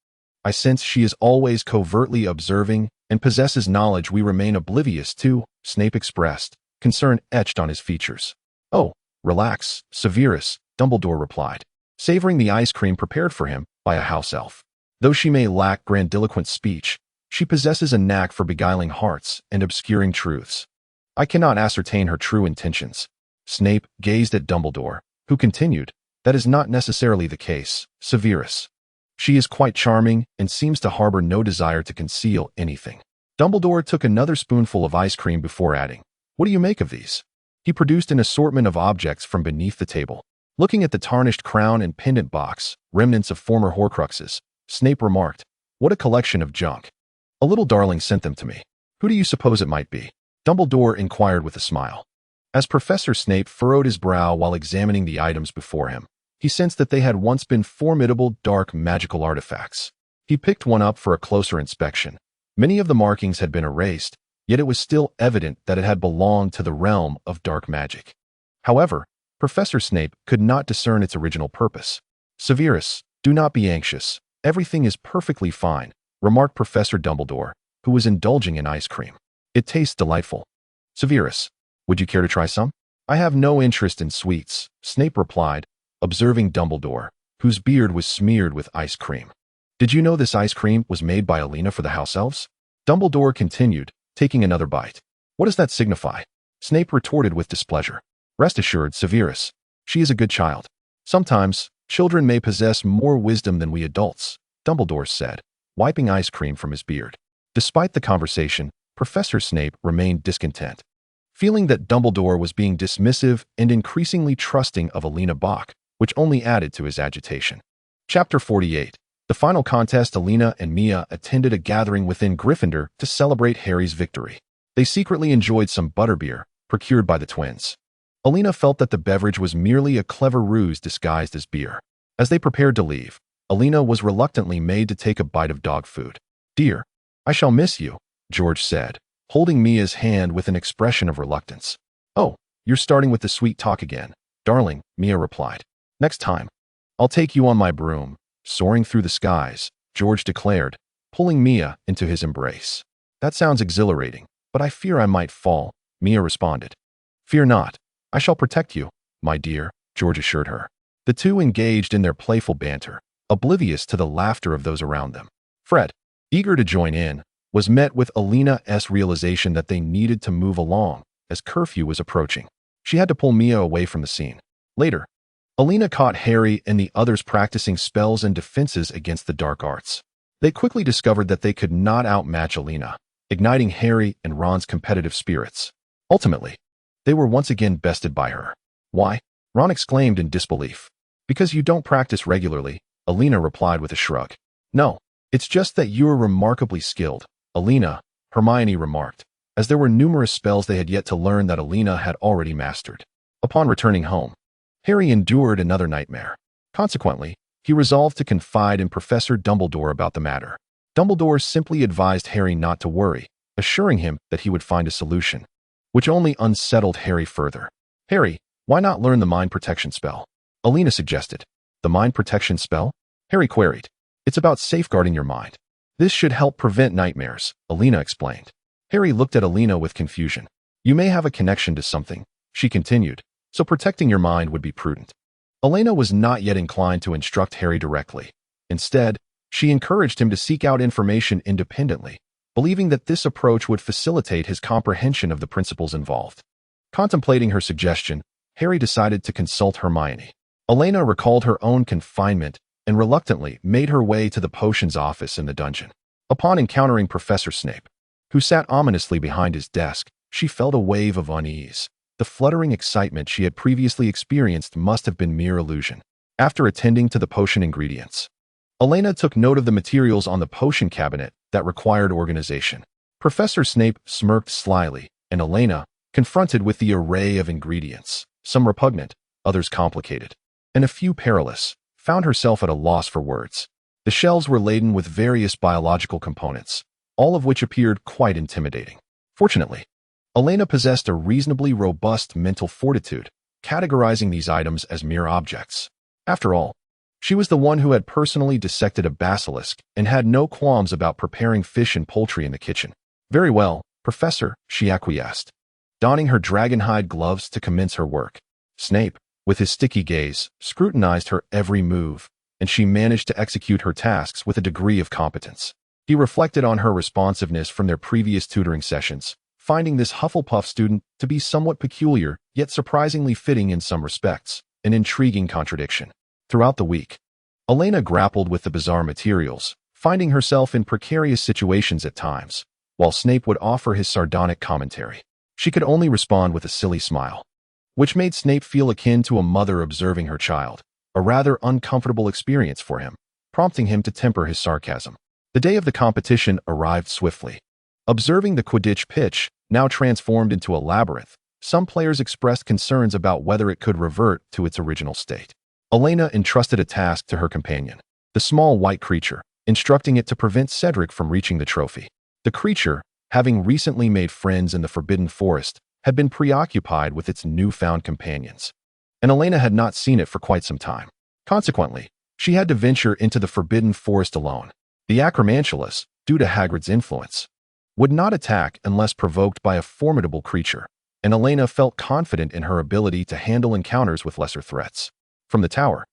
"I sense she is always covertly observing and possesses knowledge we remain oblivious to," Snape expressed, concern etched on his features. "Oh, relax, Severus," Dumbledore replied, savoring the ice cream prepared for him by a house elf. Though she may lack grandiloquent speech, she possesses a knack for beguiling hearts and obscuring truths. I cannot ascertain her true intentions. Snape gazed at Dumbledore, who continued, that is not necessarily the case, Severus. She is quite charming and seems to harbor no desire to conceal anything. Dumbledore took another spoonful of ice cream before adding, what do you make of these? He produced an assortment of objects from beneath the table. Looking at the tarnished crown and pendant box, remnants of former Horcruxes, Snape remarked, what a collection of junk. A little darling sent them to me. Who do you suppose it might be? Dumbledore inquired with a smile. As Professor Snape furrowed his brow while examining the items before him, he sensed that they had once been formidable, dark, magical artifacts. He picked one up for a closer inspection. Many of the markings had been erased, yet it was still evident that it had belonged to the realm of dark magic. However, Professor Snape could not discern its original purpose. Severus, do not be anxious. Everything is perfectly fine, remarked Professor Dumbledore, who was indulging in ice cream. It tastes delightful. Severus, would you care to try some? I have no interest in sweets, Snape replied, observing Dumbledore, whose beard was smeared with ice cream. Did you know this ice cream was made by Elena for the house elves? Dumbledore continued, taking another bite. What does that signify? Snape retorted with displeasure. Rest assured, Severus, she is a good child. Sometimes, children may possess more wisdom than we adults, Dumbledore said, wiping ice cream from his beard. Despite the conversation, Professor Snape remained discontent. Feeling that Dumbledore was being dismissive and increasingly trusting of Elena Bach, which only added to his agitation. Chapter 48. The final contest. Elena and Mia attended a gathering within Gryffindor to celebrate Harry's victory. They secretly enjoyed some butterbeer, procured by the twins. Elena felt that the beverage was merely a clever ruse disguised as beer. As they prepared to leave, Elena was reluctantly made to take a bite of dog food. Dear, I shall miss you, George said, holding Mia's hand with an expression of reluctance. Oh, you're starting with the sweet talk again, darling, Mia replied. Next time, I'll take you on my broom, soaring through the skies, George declared, pulling Mia into his embrace. That sounds exhilarating, but I fear I might fall, Mia responded. Fear not. I shall protect you, my dear, George assured her. The two engaged in their playful banter, oblivious to the laughter of those around them. Fred, eager to join in, was met with Elena's realization that they needed to move along as curfew was approaching. She had to pull Mia away from the scene. Later, Elena caught Harry and the others practicing spells and defenses against the dark arts. They quickly discovered that they could not outmatch Elena, igniting Harry and Ron's competitive spirits. Ultimately, they were once again bested by her. Why? Ron exclaimed in disbelief. Because you don't practice regularly, Elena replied with a shrug. No, it's just that you are remarkably skilled, Elena, Hermione remarked, as there were numerous spells they had yet to learn that Elena had already mastered. Upon returning home, Harry endured another nightmare. Consequently, he resolved to confide in Professor Dumbledore about the matter. Dumbledore simply advised Harry not to worry, assuring him that he would find a solution, which only unsettled Harry further. Harry, why not learn the mind protection spell? Elena suggested. The mind protection spell? Harry queried. It's about safeguarding your mind. This should help prevent nightmares, Elena explained. Harry looked at Elena with confusion. You may have a connection to something, she continued, so protecting your mind would be prudent. Elena was not yet inclined to instruct Harry directly. Instead, she encouraged him to seek out information independently, believing that this approach would facilitate his comprehension of the principles involved. Contemplating her suggestion, Harry decided to consult Hermione. Elena recalled her own confinement and reluctantly made her way to the potions office in the dungeon. Upon encountering Professor Snape, who sat ominously behind his desk, she felt a wave of unease. The fluttering excitement she had previously experienced must have been mere illusion. After attending to the potion ingredients, Elena took note of the materials on the potion cabinet that required organization. Professor Snape smirked slyly, and Elena, confronted with the array of ingredients, some repugnant, others complicated, and a few perilous, found herself at a loss for words. The shelves were laden with various biological components, all of which appeared quite intimidating. Fortunately, Elena possessed a reasonably robust mental fortitude, categorizing these items as mere objects. After all, she was the one who had personally dissected a basilisk and had no qualms about preparing fish and poultry in the kitchen. Very well, Professor, she acquiesced, donning her dragonhide gloves to commence her work. Snape, with his sticky gaze, scrutinized her every move, and she managed to execute her tasks with a degree of competence. He reflected on her responsiveness from their previous tutoring sessions, finding this Hufflepuff student to be somewhat peculiar, yet surprisingly fitting in some respects, an intriguing contradiction. Throughout the week, Elena grappled with the bizarre materials, finding herself in precarious situations at times, while Snape would offer his sardonic commentary. She could only respond with a silly smile, which made Snape feel akin to a mother observing her child, a rather uncomfortable experience for him, prompting him to temper his sarcasm. The day of the competition arrived swiftly. Observing the Quidditch pitch, now transformed into a labyrinth, some players expressed concerns about whether it could revert to its original state. Elena entrusted a task to her companion, the small white creature, instructing it to prevent Cedric from reaching the trophy. The creature, having recently made friends in the Forbidden Forest, had been preoccupied with its newfound companions, and Elena had not seen it for quite some time. Consequently, she had to venture into the Forbidden Forest alone. The Acromantulas, due to Hagrid's influence, would not attack unless provoked by a formidable creature, and Elena felt confident in her ability to handle encounters with lesser threats. From the tower,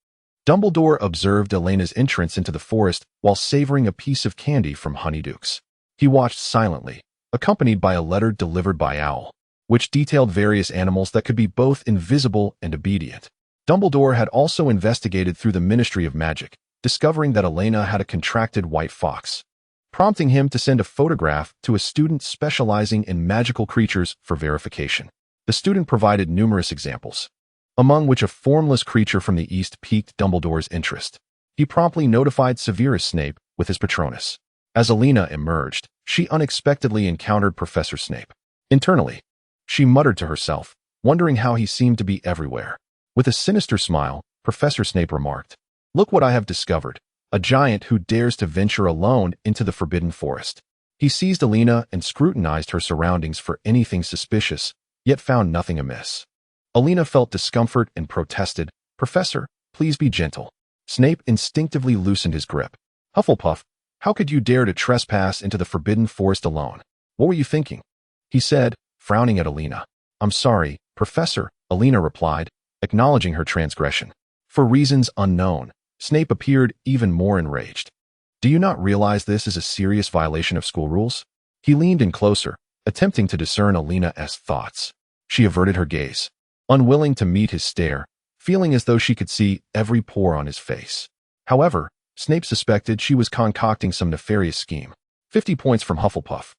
Dumbledore observed Elena's entrance into the forest while savoring a piece of candy from Honeydukes. He watched silently, accompanied by a letter delivered by Owl, which detailed various animals that could be both invisible and obedient. Dumbledore had also investigated through the Ministry of Magic, discovering that Elena had a contracted white fox, prompting him to send a photograph to a student specializing in magical creatures for verification. The student provided numerous examples, among which a formless creature from the east piqued Dumbledore's interest. He promptly notified Severus Snape with his Patronus. As Elena emerged, she unexpectedly encountered Professor Snape. Internally, she muttered to herself, wondering how he seemed to be everywhere. With a sinister smile, Professor Snape remarked, "Look what I have discovered, a giant who dares to venture alone into the Forbidden Forest." He seized Elena and scrutinized her surroundings for anything suspicious, yet found nothing amiss. Elena felt discomfort and protested, "Professor, please be gentle." Snape instinctively loosened his grip. "Hufflepuff, how could you dare to trespass into the Forbidden Forest alone? What were you thinking?" he said, frowning at Elena. "I'm sorry, Professor," Elena replied, acknowledging her transgression. For reasons unknown, Snape appeared even more enraged. "Do you not realize this is a serious violation of school rules?" He leaned in closer, attempting to discern Elena's thoughts. She averted her gaze, unwilling to meet his stare, feeling as though she could see every pore on his face. However, Snape suspected she was concocting some nefarious scheme. 50 points from Hufflepuff,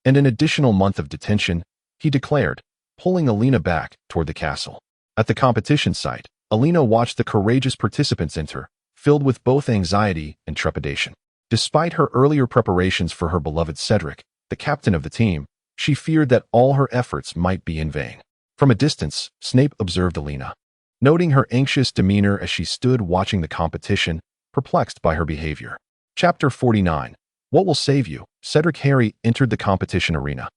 and an additional month of detention, he declared, pulling Elena back toward the castle. At the competition site, Elena watched the courageous participants enter, filled with both anxiety and trepidation. Despite her earlier preparations for her beloved Cedric, the captain of the team, she feared that all her efforts might be in vain. From a distance, Snape observed Elena, noting her anxious demeanor as she stood watching the competition, perplexed by her behavior. Chapter 49. What will save you? Cedric Harry entered the competition arena,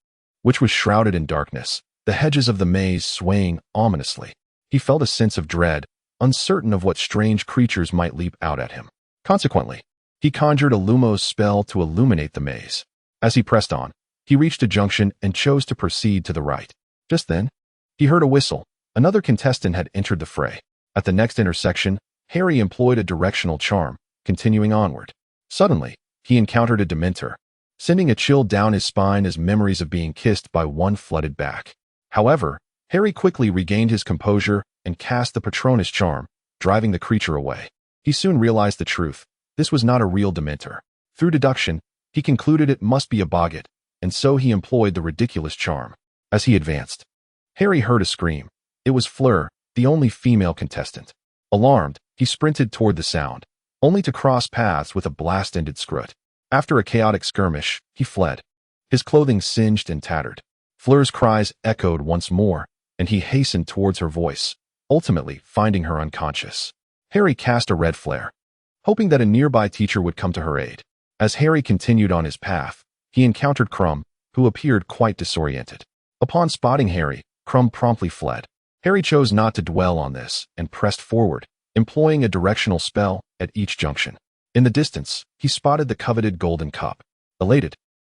which was shrouded in darkness, the hedges of the maze swaying ominously. He felt a sense of dread, uncertain of what strange creatures might leap out at him. Consequently, he conjured a Lumos spell to illuminate the maze. As he pressed on, he reached a junction and chose to proceed to the right. Just then, he heard a whistle. Another contestant had entered the fray. At the next intersection, Harry employed a directional charm, continuing onward. Suddenly, he encountered a Dementor, sending a chill down his spine as memories of being kissed by one flooded back. However, Harry quickly regained his composure and cast the Patronus charm, driving the creature away. He soon realized the truth. This was not a real Dementor. Through deduction, he concluded it must be a Boggart, and so he employed the ridiculous charm. As he advanced, Harry heard a scream. It was Fleur, the only female contestant. Alarmed, he sprinted toward the sound, only to cross paths with a blast-ended Scroot. After a chaotic skirmish, he fled, his clothing singed and tattered. Fleur's cries echoed once more, and he hastened towards her voice, ultimately finding her unconscious. Harry cast a red flare, hoping that a nearby teacher would come to her aid. As Harry continued on his path, he encountered Krum, who appeared quite disoriented. Upon spotting Harry, Krum promptly fled. Harry chose not to dwell on this and pressed forward, employing a directional spell at each junction. In the distance, he spotted the coveted golden cup. Elated,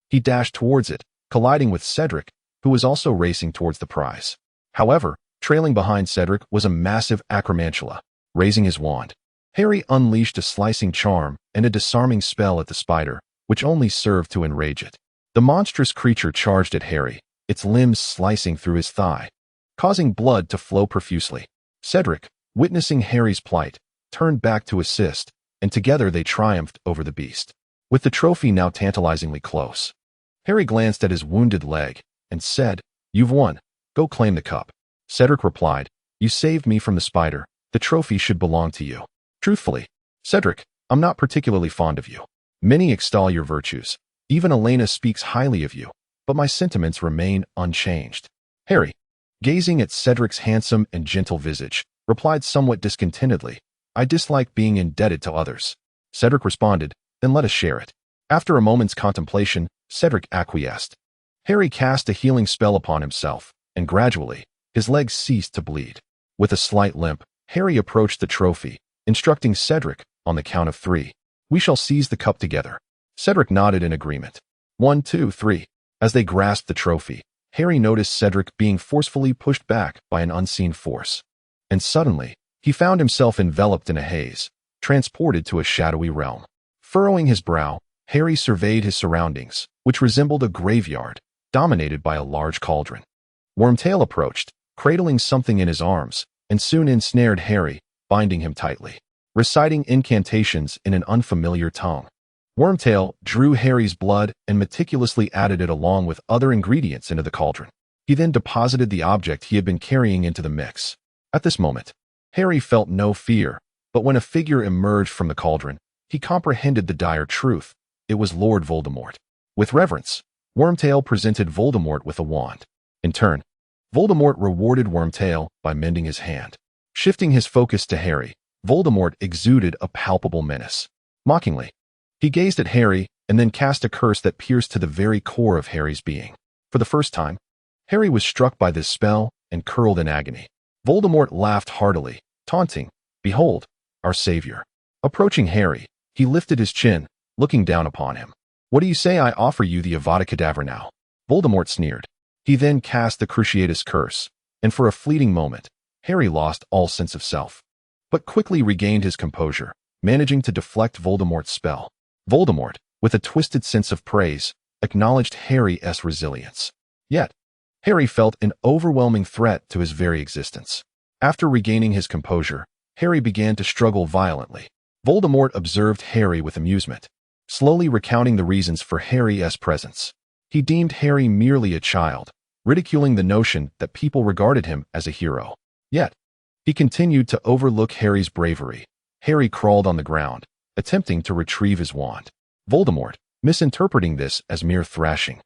he dashed towards it, colliding with Cedric, who was also racing towards the prize. However, Trailing behind Cedric was a massive acromantula. Raising his wand, Harry unleashed a slicing charm and a disarming spell at the spider, which only served to enrage it. The monstrous creature charged at Harry, its limbs slicing through his thigh, causing blood to flow profusely. Cedric, witnessing Harry's plight, turned back to assist, and together they triumphed over the beast. With the trophy now tantalizingly close, Harry glanced at his wounded leg and said, "You've won. Go claim the cup." Cedric replied, "You saved me from the spider. The trophy should belong to you." Truthfully, Cedric, I'm not particularly fond of you. Many extol your virtues. Even Elena speaks highly of you, but my sentiments remain unchanged. Harry, gazing at Cedric's handsome and gentle visage, replied somewhat discontentedly, "I dislike being indebted to others." Cedric responded, "Then let us share it." After a moment's contemplation, Cedric acquiesced. Harry cast a healing spell upon himself, and gradually, his legs ceased to bleed. With a slight limp, Harry approached the trophy, instructing Cedric, on the count of 3. "We shall seize the cup together." Cedric nodded in agreement. 1, 2, 3. As they grasped the trophy, Harry noticed Cedric being forcefully pushed back by an unseen force. And suddenly, he found himself enveloped in a haze, transported to a shadowy realm. Furrowing his brow, Harry surveyed his surroundings, which resembled a graveyard, dominated by a large cauldron. Wormtail approached, cradling something in his arms, and soon ensnared Harry, binding him tightly, reciting incantations in an unfamiliar tongue. Wormtail drew Harry's blood and meticulously added it along with other ingredients into the cauldron. He then deposited the object he had been carrying into the mix. At this moment, Harry felt no fear, but when a figure emerged from the cauldron, he comprehended the dire truth. It was Lord Voldemort. With reverence, Wormtail presented Voldemort with a wand. In turn, Voldemort rewarded Wormtail by mending his hand. Shifting his focus to Harry, Voldemort exuded a palpable menace. Mockingly, he gazed at Harry and then cast a curse that pierced to the very core of Harry's being. For the first time, Harry was struck by this spell and curled in agony. Voldemort laughed heartily, taunting, "Behold, our savior." Approaching Harry, he lifted his chin, looking down upon him. "What do you say I offer you the Avada Kedavra now?" Voldemort sneered. He then cast the Cruciatus Curse, and for a fleeting moment, Harry lost all sense of self, but quickly regained his composure, managing to deflect Voldemort's spell. Voldemort, with a twisted sense of praise, acknowledged Harry's resilience. Yet, Harry felt an overwhelming threat to his very existence. After regaining his composure, Harry began to struggle violently. Voldemort observed Harry with amusement, slowly recounting the reasons for Harry's presence. He deemed Harry merely a child, ridiculing the notion that people regarded him as a hero. Yet, he continued to overlook Harry's bravery. Harry crawled on the ground, attempting to retrieve his wand. Voldemort, misinterpreting this as mere thrashing,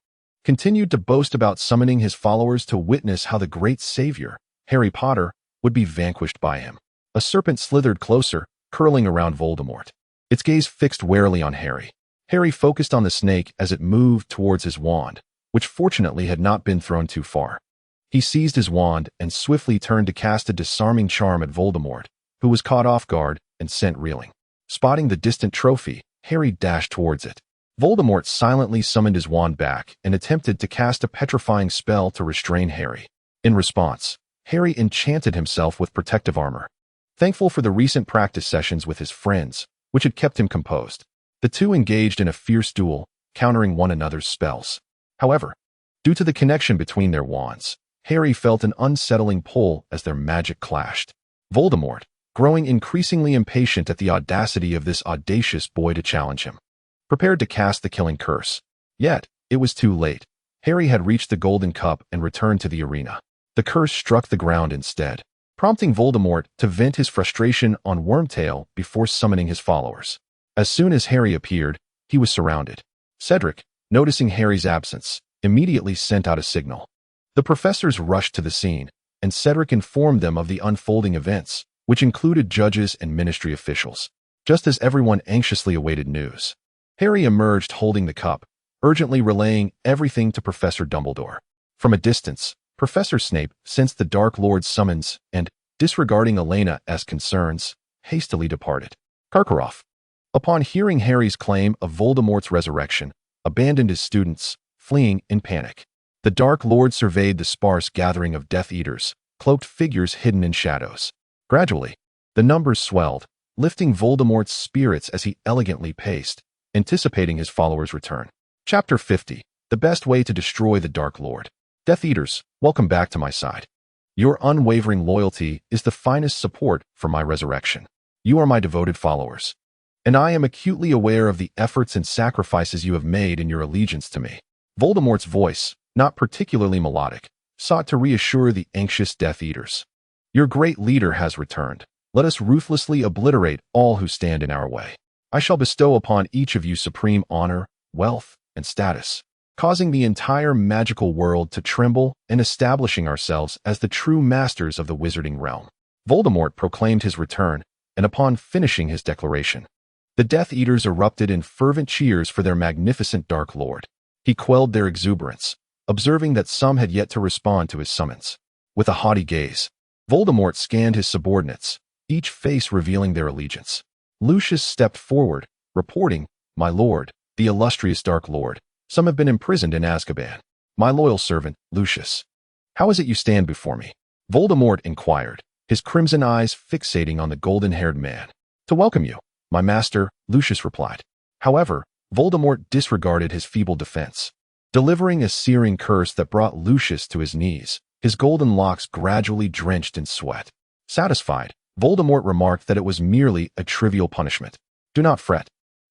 continued to boast about summoning his followers to witness how the great savior, Harry Potter, would be vanquished by him. A serpent slithered closer, curling around Voldemort, its gaze fixed warily on Harry. Harry focused on the snake as it moved towards his wand, which fortunately had not been thrown too far. He seized his wand and swiftly turned to cast a disarming charm at Voldemort, who was caught off guard and sent reeling. Spotting the distant trophy, Harry dashed towards it. Voldemort silently summoned his wand back and attempted to cast a petrifying spell to restrain Harry. In response, Harry enchanted himself with protective armor. Thankful for the recent practice sessions with his friends, which had kept him composed, the two engaged in a fierce duel, countering one another's spells. However, due to the connection between their wands, Harry felt an unsettling pull as their magic clashed. Voldemort, growing increasingly impatient at the audacity of this audacious boy to challenge him, prepared to cast the killing curse. Yet, it was too late. Harry had reached the golden cup and returned to the arena. The curse struck the ground instead, prompting Voldemort to vent his frustration on Wormtail before summoning his followers. As soon as Harry appeared, he was surrounded. Cedric, noticing Harry's absence, immediately sent out a signal. The professors rushed to the scene, and Cedric informed them of the unfolding events, which included judges and ministry officials. Just as everyone anxiously awaited news, Harry emerged holding the cup, urgently relaying everything to Professor Dumbledore. From a distance, Professor Snape sensed the Dark Lord's summons and, disregarding Elena's concerns, hastily departed. Karkaroff, upon hearing Harry's claim of Voldemort's resurrection, abandoned his students, fleeing in panic. The Dark Lord surveyed the sparse gathering of Death Eaters, cloaked figures hidden in shadows. Gradually, the numbers swelled, lifting Voldemort's spirits as he elegantly paced, anticipating his followers' return. Chapter 50. The Best Way to Destroy the Dark Lord. Death Eaters, welcome back to my side. Your unwavering loyalty is the finest support for my resurrection. You are my devoted followers, and I am acutely aware of the efforts and sacrifices you have made in your allegiance to me. Voldemort's voice, not particularly melodic, sought to reassure the anxious Death Eaters. Your great leader has returned. Let us ruthlessly obliterate all who stand in our way. I shall bestow upon each of you supreme honor, wealth, and status, causing the entire magical world to tremble and establishing ourselves as the true masters of the wizarding realm. Voldemort proclaimed his return, and upon finishing his declaration, the Death Eaters erupted in fervent cheers for their magnificent Dark Lord. He quelled their exuberance, observing that some had yet to respond to his summons. With a haughty gaze, Voldemort scanned his subordinates, each face revealing their allegiance. Lucius stepped forward, reporting, "My lord, the illustrious Dark Lord, some have been imprisoned in Azkaban. My loyal servant, Lucius. How is it you stand before me?" Voldemort inquired, his crimson eyes fixating on the golden-haired man. "To welcome you, my master," Lucius replied. However, Voldemort disregarded his feeble defense, delivering a searing curse that brought Lucius to his knees, his golden locks gradually drenched in sweat. Satisfied, Voldemort remarked that it was merely a trivial punishment. "Do not fret,"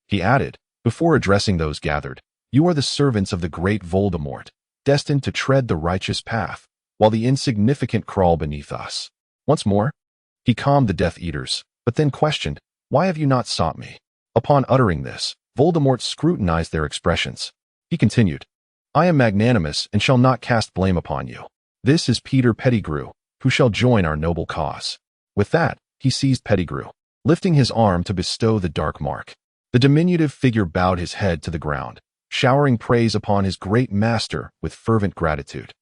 he added, before addressing those gathered. "You are the servants of the great Voldemort, destined to tread the righteous path, while the insignificant crawl beneath us." Once more, he calmed the Death Eaters, but then questioned, "Why have you not sought me?" Upon uttering this, Voldemort scrutinized their expressions. He continued, "I am magnanimous and shall not cast blame upon you. This is Peter Pettigrew, who shall join our noble cause." With that, he seized Pettigrew, lifting his arm to bestow the dark mark. The diminutive figure bowed his head to the ground, showering praise upon his great master with fervent gratitude.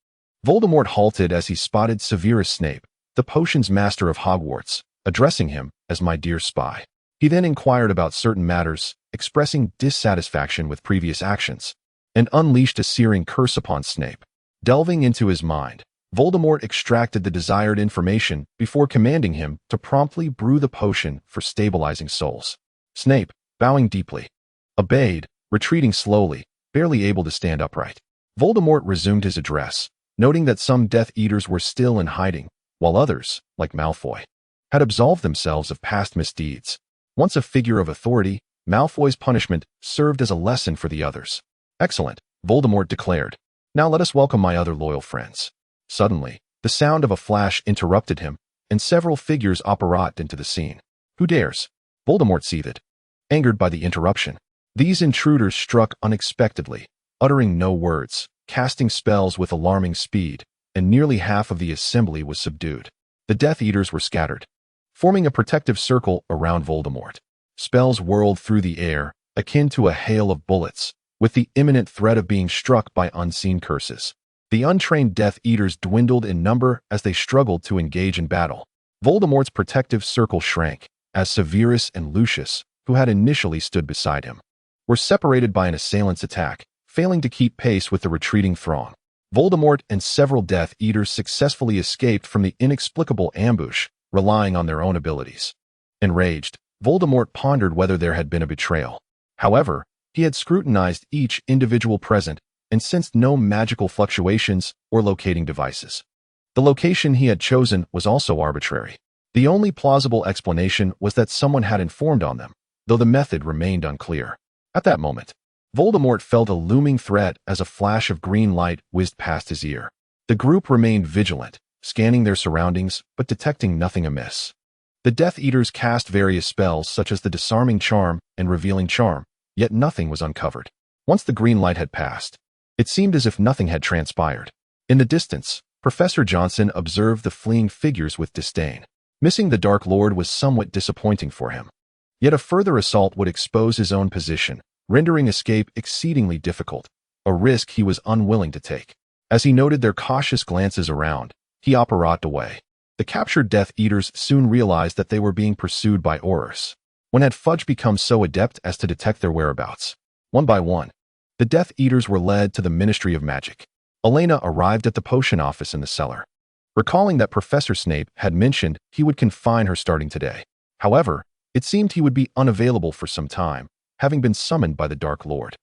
Voldemort halted as he spotted Severus Snape, the potions master of Hogwarts, addressing him as "my dear spy." He then inquired about certain matters, expressing dissatisfaction with previous actions, and unleashed a searing curse upon Snape. Delving into his mind, Voldemort extracted the desired information before commanding him to promptly brew the potion for stabilizing souls. Snape, bowing deeply, obeyed, retreating slowly, barely able to stand upright. Voldemort resumed his address, noting that some Death Eaters were still in hiding, while others, like Malfoy, had absolved themselves of past misdeeds. Once a figure of authority, Malfoy's punishment served as a lesson for the others. "Excellent," Voldemort declared. "Now let us welcome my other loyal friends." Suddenly, the sound of a flash interrupted him, and several figures apparated into the scene. "Who dares?" Voldemort seethed, angered by the interruption. These intruders struck unexpectedly, uttering no words, casting spells with alarming speed, and nearly half of the assembly was subdued. The Death Eaters were scattered, forming a protective circle around Voldemort. Spells whirled through the air, akin to a hail of bullets, with the imminent threat of being struck by unseen curses. The untrained Death Eaters dwindled in number as they struggled to engage in battle. Voldemort's protective circle shrank, as Severus and Lucius, who had initially stood beside him, were separated by an assailant's attack, failing to keep pace with the retreating throng. Voldemort and several Death Eaters successfully escaped from the inexplicable ambush, relying on their own abilities. Enraged, Voldemort pondered whether there had been a betrayal. However, he had scrutinized each individual present and sensed no magical fluctuations or locating devices. The location he had chosen was also arbitrary. The only plausible explanation was that someone had informed on them, though the method remained unclear. At that moment, Voldemort felt a looming threat as a flash of green light whizzed past his ear. The group remained vigilant, scanning their surroundings but detecting nothing amiss. The Death Eaters cast various spells such as the Disarming Charm and Revealing Charm, yet nothing was uncovered. Once the green light had passed, it seemed as if nothing had transpired. In the distance, Professor Johnson observed the fleeing figures with disdain. Missing the Dark Lord was somewhat disappointing for him. Yet a further assault would expose his own position, rendering escape exceedingly difficult, a risk he was unwilling to take. As he noted their cautious glances around, he apparated away. The captured Death Eaters soon realized that they were being pursued by Aurors. When had Fudge become so adept as to detect their whereabouts? One by one, the Death Eaters were led to the Ministry of Magic. Elena arrived at the potion office in the cellar. recalling that Professor Snape had mentioned he would confine her starting today. However, it seemed he would be unavailable for some time, having been summoned by the Dark Lord.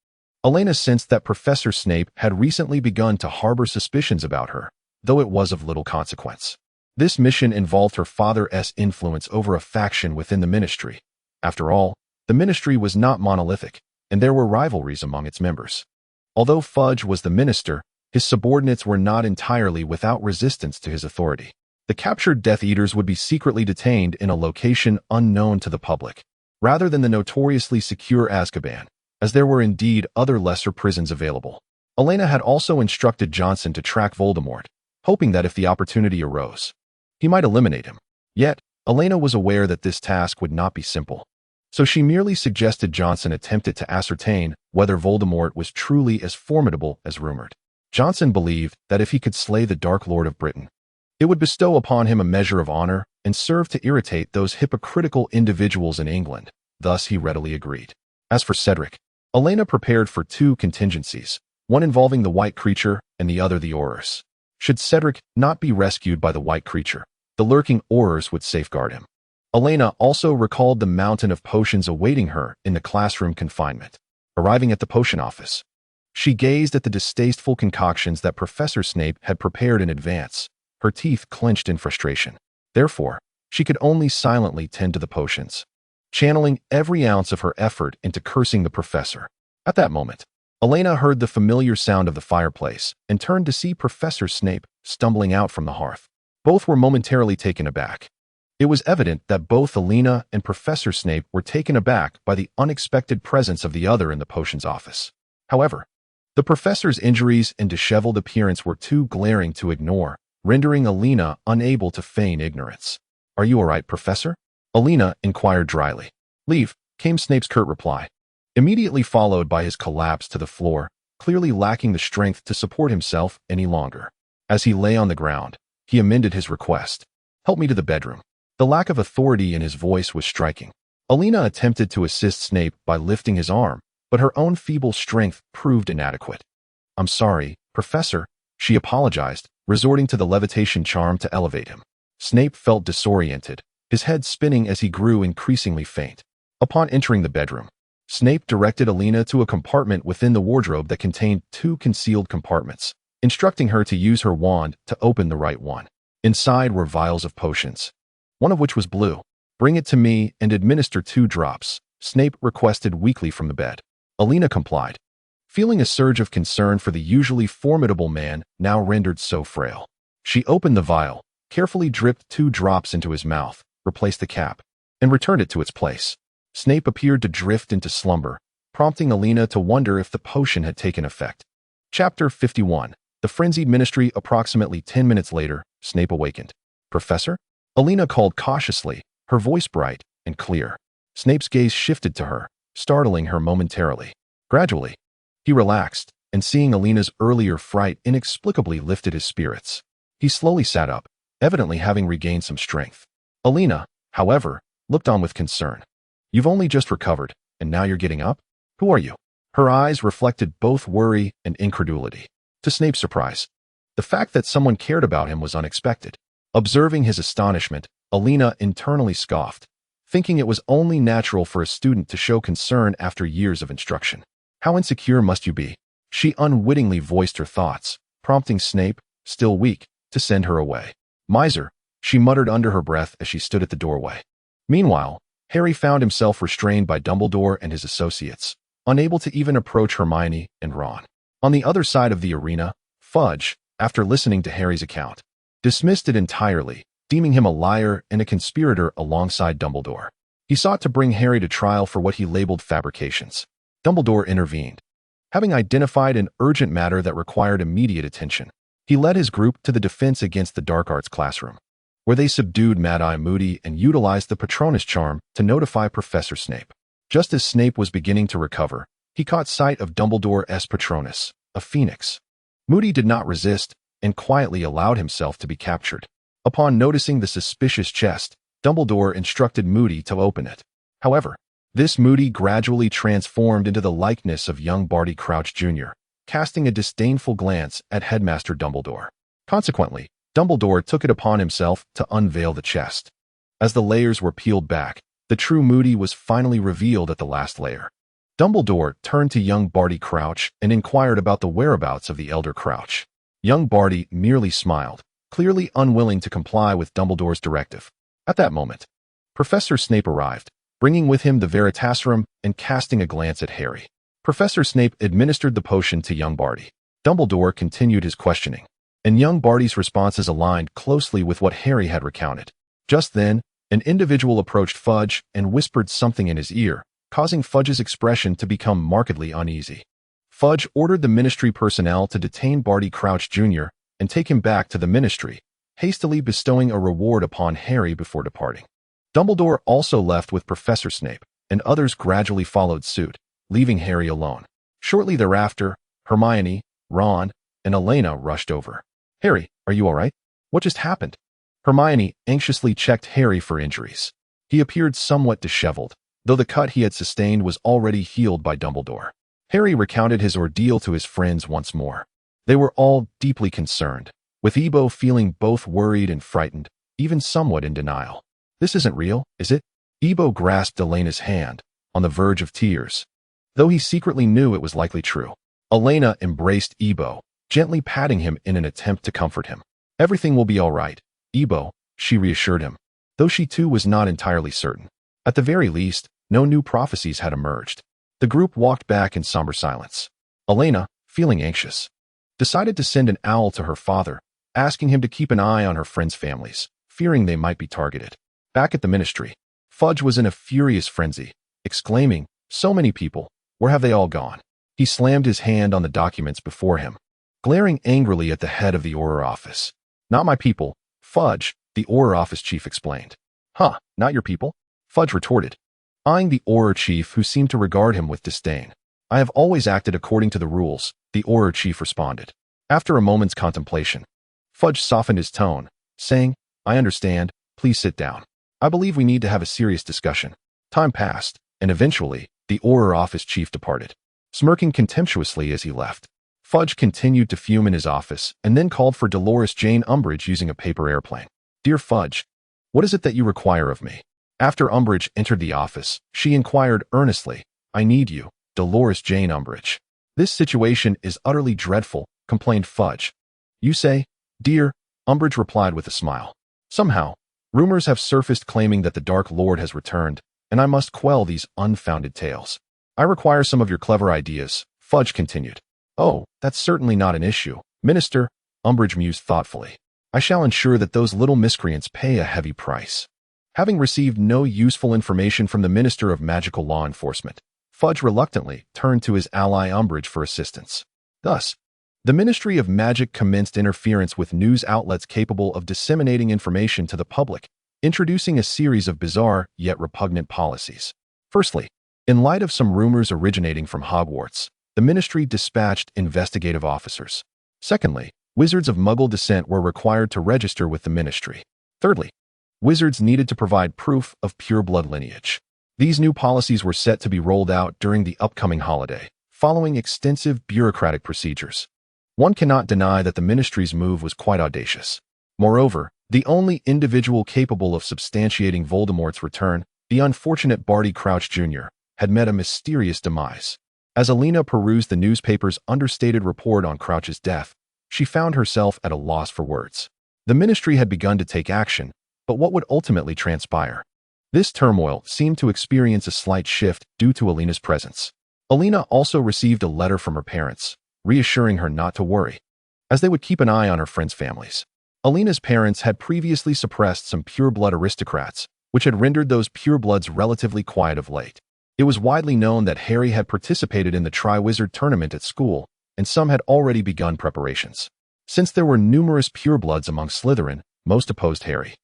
Elena sensed that Professor Snape had recently begun to harbor suspicions about her, though it was of little consequence. This mission involved her father's influence over a faction within the Ministry. After all, the Ministry was not monolithic, and there were rivalries among its members. Although Fudge was the minister, his subordinates were not entirely without resistance to his authority. The captured Death Eaters would be secretly detained in a location unknown to the public, rather than the notoriously secure Azkaban, as there were indeed other lesser prisons available. Elena had also instructed Johnson to track Voldemort, hoping that if the opportunity arose, he might eliminate him. Yet, Elena was aware that this task would not be simple. So she merely suggested Johnson attempt it to ascertain whether Voldemort was truly as formidable as rumored. Johnson believed that if he could slay the Dark Lord of Britain, it would bestow upon him a measure of honor and serve to irritate those hypocritical individuals in England. Thus he readily agreed. As for Cedric, Elena prepared for two contingencies, one involving the white creature and the other the Aurors. Should Cedric not be rescued by the white creature, the lurking Aurors would safeguard him. Elena also recalled the mountain of potions awaiting her in the classroom confinement. Arriving at the potion office, she gazed at the distasteful concoctions that Professor Snape had prepared in advance, her teeth clenched in frustration. Therefore, she could only silently tend to the potions, channeling every ounce of her effort into cursing the professor. At that moment, Elena heard the familiar sound of the fireplace and turned to see Professor Snape stumbling out from the hearth. Both were momentarily taken aback. It was evident that both Elena and Professor Snape were taken aback by the unexpected presence of the other in the potions office. However, the professor's injuries and disheveled appearance were too glaring to ignore, rendering Elena unable to feign ignorance. "Are you all right, Professor?" Elena inquired dryly. "Leave," came Snape's curt reply, immediately followed by his collapse to the floor, clearly lacking the strength to support himself any longer. As he lay on the ground, he amended his request. "Help me to the bedroom." The lack of authority in his voice was striking. Elena attempted to assist Snape by lifting his arm, but her own feeble strength proved inadequate. "I'm sorry, Professor," she apologized, resorting to the levitation charm to elevate him. Snape felt disoriented, his head spinning as he grew increasingly faint. Upon entering the bedroom, Snape directed Elena to a compartment within the wardrobe that contained two concealed compartments, instructing her to use her wand to open the right one. Inside were vials of potions, one of which was blue. "Bring it to me and administer 2 drops, Snape requested weakly from the bed. Elena complied, feeling a surge of concern for the usually formidable man now rendered so frail. She opened the vial, carefully dripped 2 drops into his mouth, replaced the cap, and returned it to its place. Snape appeared to drift into slumber, prompting Elena to wonder if the potion had taken effect. Chapter 51. The Frenzied Ministry. Approximately 10 minutes later, Snape awakened. "Professor?" Elena called cautiously, her voice bright and clear. Snape's gaze shifted to her, startling her momentarily. Gradually, he relaxed, and seeing Elena's earlier fright inexplicably lifted his spirits. He slowly sat up, evidently having regained some strength. Elena, however, looked on with concern. "You've only just recovered, and now you're getting up? Who are you?" Her eyes reflected both worry and incredulity. To Snape's surprise, the fact that someone cared about him was unexpected. Observing his astonishment, Elena internally scoffed, thinking it was only natural for a student to show concern after years of instruction. "How insecure must you be?" She unwittingly voiced her thoughts, prompting Snape, still weak, to send her away. "Miser," she muttered under her breath as she stood at the doorway. Meanwhile, Harry found himself restrained by Dumbledore and his associates, unable to even approach Hermione and Ron. On the other side of the arena, Fudge, after listening to Harry's account, dismissed it entirely, deeming him a liar and a conspirator alongside Dumbledore. He sought to bring Harry to trial for what he labeled fabrications. Dumbledore intervened. Having identified an urgent matter that required immediate attention, he led his group to the Defense Against the Dark Arts classroom, where they subdued Mad-Eye Moody and utilized the Patronus charm to notify Professor Snape. Just as Snape was beginning to recover, he caught sight of Dumbledore's Patronus, a phoenix. Moody did not resist and quietly allowed himself to be captured. Upon noticing the suspicious chest, Dumbledore instructed Moody to open it. However, this Moody gradually transformed into the likeness of young Barty Crouch Jr., casting a disdainful glance at Headmaster Dumbledore. Consequently, Dumbledore took it upon himself to unveil the chest. As the layers were peeled back, the true Moody was finally revealed at the last layer. Dumbledore turned to young Barty Crouch and inquired about the whereabouts of the elder Crouch. Young Barty merely smiled, clearly unwilling to comply with Dumbledore's directive. At that moment, Professor Snape arrived, bringing with him the Veritaserum and casting a glance at Harry. Professor Snape administered the potion to young Barty. Dumbledore continued his questioning, and young Barty's responses aligned closely with what Harry had recounted. Just then, an individual approached Fudge and whispered something in his ear, causing Fudge's expression to become markedly uneasy. Fudge ordered the Ministry personnel to detain Barty Crouch Jr. and take him back to the Ministry, hastily bestowing a reward upon Harry before departing. Dumbledore also left with Professor Snape, and others gradually followed suit, leaving Harry alone. Shortly thereafter, Hermione, Ron, and Elena rushed over. "Harry, are you all right? What just happened?" Hermione anxiously checked Harry for injuries. He appeared somewhat disheveled, though the cut he had sustained was already healed by Dumbledore. Harry recounted his ordeal to his friends once more. They were all deeply concerned, with Ebo feeling both worried and frightened, even somewhat in denial. "This isn't real, is it?" Ebo grasped Elena's hand, on the verge of tears, though he secretly knew it was likely true. Elena embraced Ebo, gently patting him in an attempt to comfort him. "Everything will be all right, Ebo," she reassured him, though she too was not entirely certain. At the very least, no new prophecies had emerged. The group walked back in somber silence. Elena, feeling anxious, decided to send an owl to her father, asking him to keep an eye on her friends' families, fearing they might be targeted. Back at the Ministry, Fudge was in a furious frenzy, exclaiming, "So many people, where have they all gone?" He slammed his hand on the documents before him, glaring angrily at the head of the Auror office. "Not my people, Fudge," the Auror office chief explained. "Huh, not your people?" Fudge retorted, eyeing the Auror chief who seemed to regard him with disdain. "I have always acted according to the rules," the Auror chief responded. After a moment's contemplation, Fudge softened his tone, saying, "I understand, please sit down. I believe we need to have a serious discussion." Time passed, and eventually, the Auror office chief departed, smirking contemptuously as he left. Fudge continued to fume in his office and then called for Dolores Jane Umbridge using a paper airplane. "Dear Fudge, what is it that you require of me?" After Umbridge entered the office, she inquired earnestly, "I need you, Dolores Jane Umbridge." "This situation is utterly dreadful," complained Fudge. "You say?" "Dear," Umbridge replied with a smile. "Somehow, rumors have surfaced claiming that the Dark Lord has returned, and I must quell these unfounded tales. I require some of your clever ideas," Fudge continued. "Oh, that's certainly not an issue, Minister," Umbridge mused thoughtfully. "I shall ensure that those little miscreants pay a heavy price." Having received no useful information from the Minister of Magical Law Enforcement, Fudge reluctantly turned to his ally Umbridge for assistance. Thus, the Ministry of Magic commenced interference with news outlets capable of disseminating information to the public, introducing a series of bizarre yet repugnant policies. Firstly, in light of some rumors originating from Hogwarts, the Ministry dispatched investigative officers. Secondly, wizards of Muggle descent were required to register with the Ministry. Thirdly, wizards needed to provide proof of pure-blood lineage. These new policies were set to be rolled out during the upcoming holiday, following extensive bureaucratic procedures. One cannot deny that the Ministry's move was quite audacious. Moreover, the only individual capable of substantiating Voldemort's return, the unfortunate Barty Crouch Jr., had met a mysterious demise. As Elena perused the newspaper's understated report on Crouch's death, she found herself at a loss for words. The Ministry had begun to take action, but what would ultimately transpire? This turmoil seemed to experience a slight shift due to Elena's presence. Elena also received a letter from her parents, reassuring her not to worry, as they would keep an eye on her friends' families. Elena's parents had previously suppressed some pure-blood aristocrats, which had rendered those purebloods relatively quiet of late. It was widely known that Harry had participated in the Triwizard Tournament at school, and some had already begun preparations. Since there were numerous purebloods among Slytherin, most opposed Harry.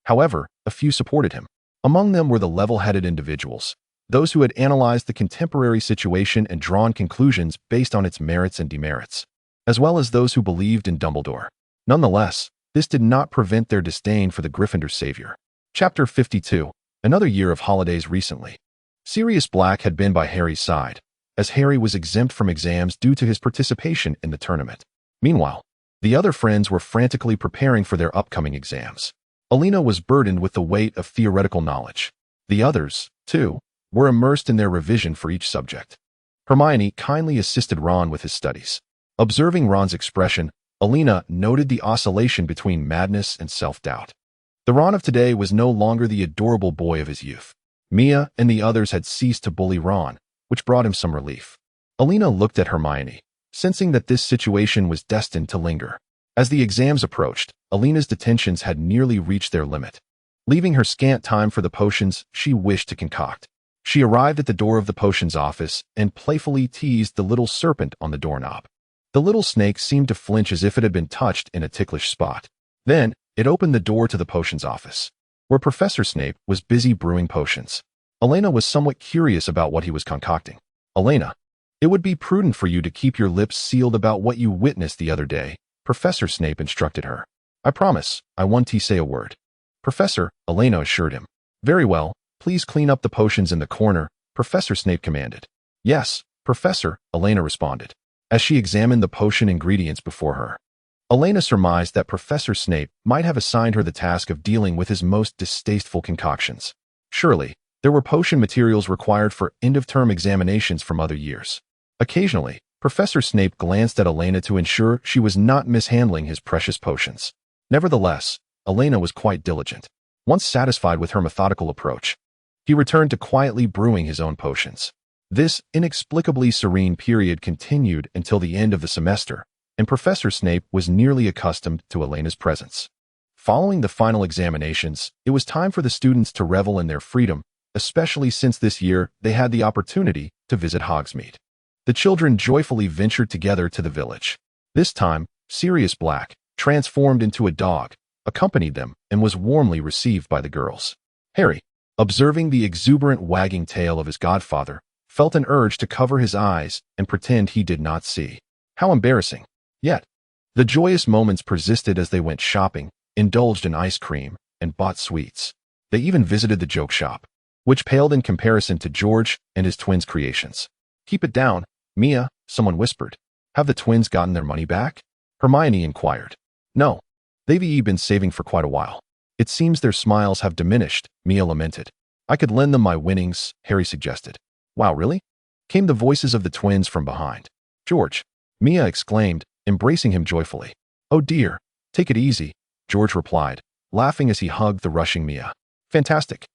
However, a few supported him. Among them were the level-headed individuals, those who had analyzed the contemporary situation and drawn conclusions based on its merits and demerits, as well as those who believed in Dumbledore. Nonetheless, this did not prevent their disdain for the Gryffindor savior. Chapter 52. Another year of holidays recently. Sirius Black had been by Harry's side, as Harry was exempt from exams due to his participation in the tournament. Meanwhile, The other friends were frantically preparing for their upcoming exams. Elena was burdened with the weight of theoretical knowledge. The others, too, were immersed in their revision for each subject. Hermione kindly assisted Ron with his studies. Observing Ron's expression, Elena noted the oscillation between madness and self-doubt. The Ron of today was no longer the adorable boy of his youth. Mia and the others had ceased to bully Ron, which brought him some relief. Elena looked at Hermione, sensing that this situation was destined to linger. As the exams approached, Elena's detentions had nearly reached their limit. Leaving her scant time for the potions she wished to concoct, she arrived at the door of the potions office and playfully teased the little serpent on the doorknob. The little snake seemed to flinch as if it had been touched in a ticklish spot. Then, it opened the door to the potions office, where Professor Snape was busy brewing potions. Elena was somewhat curious about what he was concocting. "Elena, it would be prudent for you to keep your lips sealed about what you witnessed the other day," Professor Snape instructed her. "I promise, I won't say a word." "Professor," Elena assured him. "Very well, please clean up the potions in the corner," Professor Snape commanded. "Yes, Professor," Elena responded, as she examined the potion ingredients before her. Elena surmised that Professor Snape might have assigned her the task of dealing with his most distasteful concoctions. Surely, there were potion materials required for end-of-term examinations from other years. Occasionally, Professor Snape glanced at Elena to ensure she was not mishandling his precious potions. Nevertheless, Elena was quite diligent. Once satisfied with her methodical approach, he returned to quietly brewing his own potions. This inexplicably serene period continued until the end of the semester, and Professor Snape was nearly accustomed to Elena's presence. Following the final examinations, it was time for the students to revel in their freedom, especially since this year they had the opportunity to visit Hogsmeade. The children joyfully ventured together to the village. This time, Sirius Black, transformed into a dog, accompanied them and was warmly received by the girls. Harry, observing the exuberant wagging tail of his godfather, felt an urge to cover his eyes and pretend he did not see. How embarrassing. Yet, the joyous moments persisted as they went shopping, indulged in ice cream, and bought sweets. They even visited the joke shop, which paled in comparison to George and his twins' creations. "Keep it down, Mia," someone whispered. "Have the twins gotten their money back?" Hermione inquired. "No. They've been saving for quite a while. It seems their smiles have diminished," Mia lamented. "I could lend them my winnings," Harry suggested. "Wow, really?" came the voices of the twins from behind. "George," Mia exclaimed, embracing him joyfully. "Oh dear, take it easy," George replied, laughing as he hugged the rushing Mia. "Fantastic.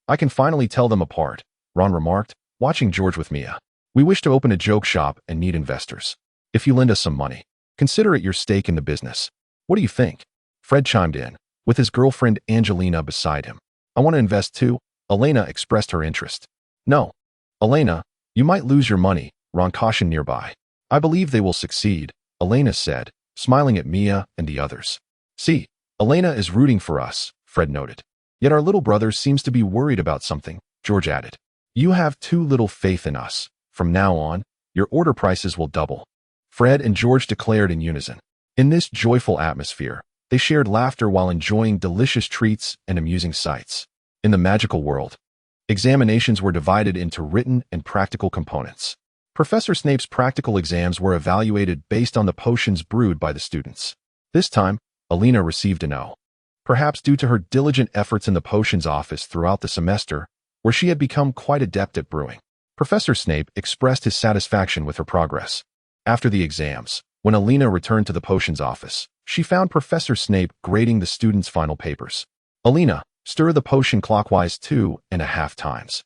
I can finally tell them apart," Ron remarked, watching George with Mia. "We wish to open a joke shop and need investors. If you lend us some money, consider it your stake in the business. What do you think?" Fred chimed in, with his girlfriend Angelina beside him. "I want to invest too," Elena expressed her interest. "No. Elena, you might lose your money," Ron cautioned nearby. "I believe they will succeed," Elena said, smiling at Mia and the others. "See, Elena is rooting for us," Fred noted. "Yet our little brother seems to be worried about something," George added. "You have too little faith in us. From now on, your order prices will double," Fred and George declared in unison. In this joyful atmosphere, they shared laughter while enjoying delicious treats and amusing sights. In the magical world, examinations were divided into written and practical components. Professor Snape's practical exams were evaluated based on the potions brewed by the students. This time, Elena received an O. Perhaps due to her diligent efforts in the potions office throughout the semester, where she had become quite adept at brewing. Professor Snape expressed his satisfaction with her progress. After the exams, when Elena returned to the potions office, she found Professor Snape grading the students' final papers. "Elena, stir the potion clockwise 2.5 times.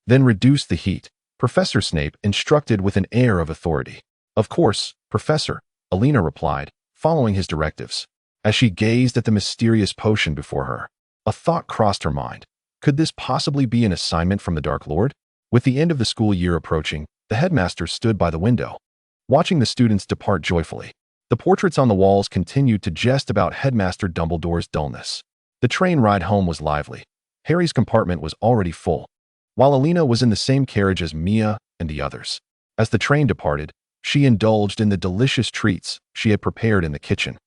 Then reduce the heat," Professor Snape instructed with an air of authority. "Of course, Professor," Elena replied, following his directives. As she gazed at the mysterious potion before her, a thought crossed her mind. Could this possibly be an assignment from the Dark Lord? With the end of the school year approaching, the headmaster stood by the window, watching the students depart joyfully. The portraits on the walls continued to jest about Headmaster Dumbledore's dullness. The train ride home was lively. Harry's compartment was already full, while Elena was in the same carriage as Mia and the others. As the train departed, she indulged in the delicious treats she had prepared in the kitchen,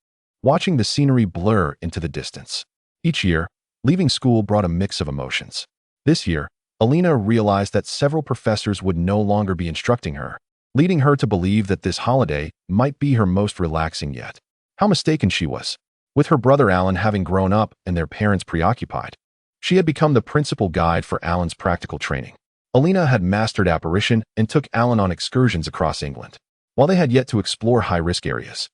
watching the scenery blur into the distance. Each year, leaving school brought a mix of emotions. This year, Elena realized that several professors would no longer be instructing her, leading her to believe that this holiday might be her most relaxing yet. How mistaken she was. With her brother Alan having grown up and their parents preoccupied, she had become the principal guide for Alan's practical training. Elena had mastered apparition and took Alan on excursions across England. While they had yet to explore high-risk areas,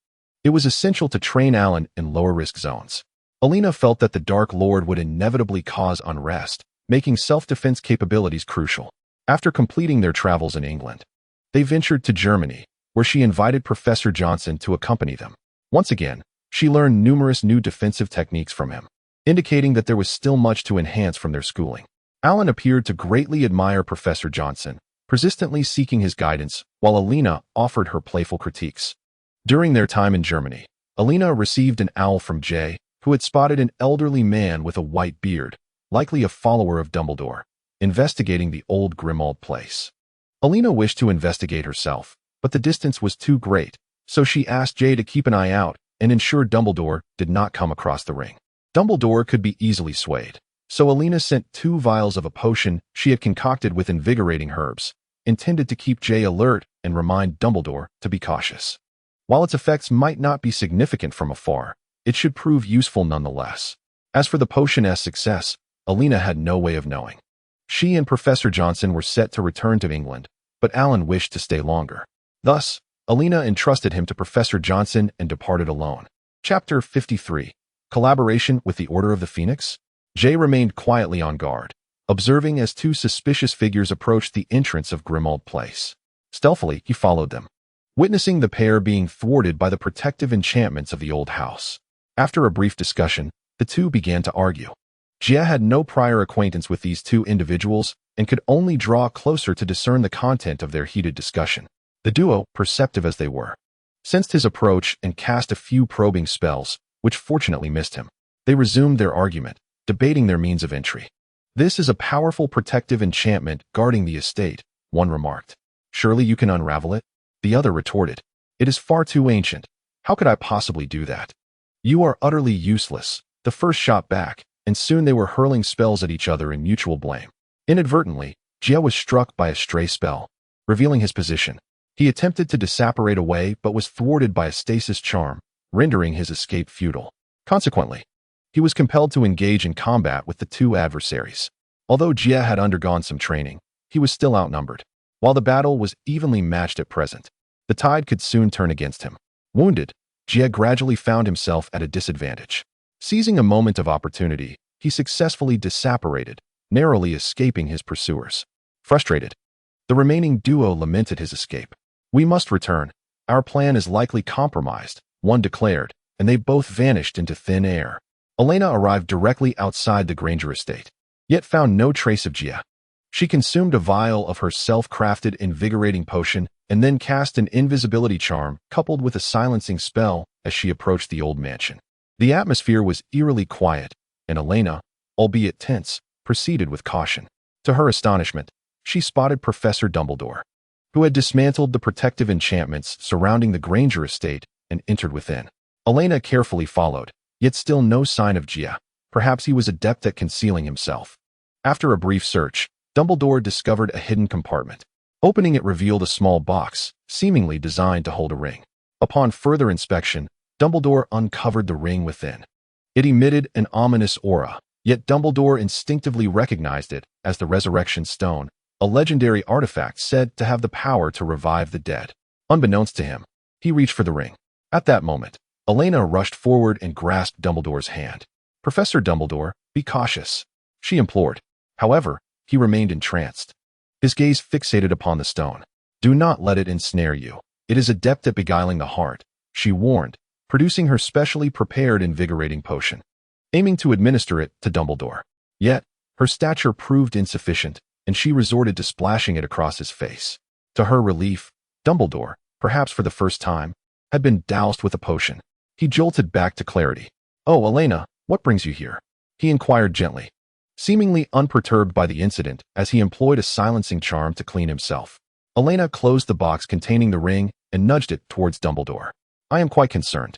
it was essential to train Alan in lower-risk zones. Elena felt that the Dark Lord would inevitably cause unrest, making self-defense capabilities crucial. After completing their travels in England, they ventured to Germany, where she invited Professor Johnson to accompany them. Once again, she learned numerous new defensive techniques from him, indicating that there was still much to enhance from their schooling. Alan appeared to greatly admire Professor Johnson, persistently seeking his guidance, while Elena offered her playful critiques. During their time in Germany, Elena received an owl from Jay, who had spotted an elderly man with a white beard, likely a follower of Dumbledore, investigating the old Grimmauld place. Elena wished to investigate herself, but the distance was too great, so she asked Jay to keep an eye out and ensure Dumbledore did not come across the ring. Dumbledore could be easily swayed, so Elena sent 2 vials of a potion she had concocted with invigorating herbs, intended to keep Jay alert and remind Dumbledore to be cautious. While its effects might not be significant from afar, it should prove useful nonetheless. As for the potion's success, Elena had no way of knowing. She and Professor Johnson were set to return to England, but Alan wished to stay longer. Thus, Elena entrusted him to Professor Johnson and departed alone. Chapter 53. Collaboration with the Order of the Phoenix? Jay remained quietly on guard, observing as 2 suspicious figures approached the entrance of Grimmauld Place. Stealthily, he followed them, witnessing the pair being thwarted by the protective enchantments of the old house. After a brief discussion, the 2 began to argue. Jia had no prior acquaintance with these 2 individuals and could only draw closer to discern the content of their heated discussion. The duo, perceptive as they were, sensed his approach and cast a few probing spells, which fortunately missed him. They resumed their argument, debating their means of entry. "This is a powerful protective enchantment guarding the estate," one remarked. "Surely you can unravel it?" The other retorted. "It is far too ancient. How could I possibly do that?" "You are utterly useless," the first shot back, and soon they were hurling spells at each other in mutual blame. Inadvertently, Jia was struck by a stray spell, revealing his position. He attempted to disapparate away but was thwarted by a stasis charm, rendering his escape futile. Consequently, he was compelled to engage in combat with the 2 adversaries. Although Jia had undergone some training, he was still outnumbered. While the battle was evenly matched at present, the tide could soon turn against him. Wounded, Jia gradually found himself at a disadvantage. Seizing a moment of opportunity, he successfully disapparated, narrowly escaping his pursuers. Frustrated, the remaining duo lamented his escape. "We must return. Our plan is likely compromised," one declared, and they both vanished into thin air. Elena arrived directly outside the Granger estate, yet found no trace of Jia. She consumed a vial of her self-crafted invigorating potion and then cast an invisibility charm coupled with a silencing spell as she approached the old mansion. The atmosphere was eerily quiet, and Elena, albeit tense, proceeded with caution. To her astonishment, she spotted Professor Dumbledore, who had dismantled the protective enchantments surrounding the Granger estate and entered within. Elena carefully followed, yet still no sign of Jia. Perhaps he was adept at concealing himself. After a brief search, Dumbledore discovered a hidden compartment. Opening it revealed a small box, seemingly designed to hold a ring. Upon further inspection, Dumbledore uncovered the ring within. It emitted an ominous aura, yet Dumbledore instinctively recognized it as the Resurrection Stone, a legendary artifact said to have the power to revive the dead. Unbeknownst to him, he reached for the ring. At that moment, Elena rushed forward and grasped Dumbledore's hand. "Professor Dumbledore, be cautious," she implored. However, he remained entranced, his gaze fixated upon the stone. "Do not let it ensnare you. It is adept at beguiling the heart," she warned, producing her specially prepared invigorating potion, aiming to administer it to Dumbledore. Yet, her stature proved insufficient, and she resorted to splashing it across his face. To her relief, Dumbledore, perhaps for the first time, had been doused with a potion. He jolted back to clarity. "Oh, Elena, what brings you here?" he inquired gently, seemingly unperturbed by the incident as he employed a silencing charm to clean himself. Elena closed the box containing the ring and nudged it towards Dumbledore. "I am quite concerned.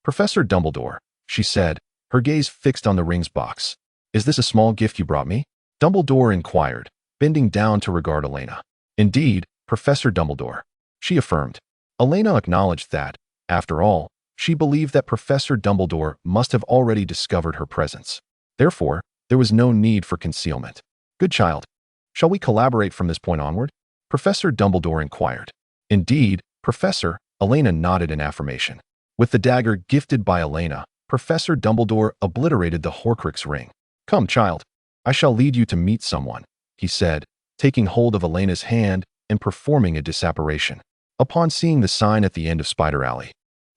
Professor Dumbledore," she said, her gaze fixed on the ring's box. "Is this a small gift you brought me?" Dumbledore inquired, bending down to regard Elena. "Indeed, Professor Dumbledore," she affirmed. Elena acknowledged that, after all, She believed that Professor Dumbledore must have already discovered her presence. Therefore, there was no need for concealment. Good child. Shall we collaborate from this point onward? Professor Dumbledore inquired. Indeed, Professor, Elena nodded in affirmation. With the dagger gifted by Elena, Professor Dumbledore obliterated the Horcrux ring. Come, child. I shall lead you to meet someone, he said, taking hold of Elena's hand and performing a disapparation. Upon seeing the sign at the end of Spider Alley,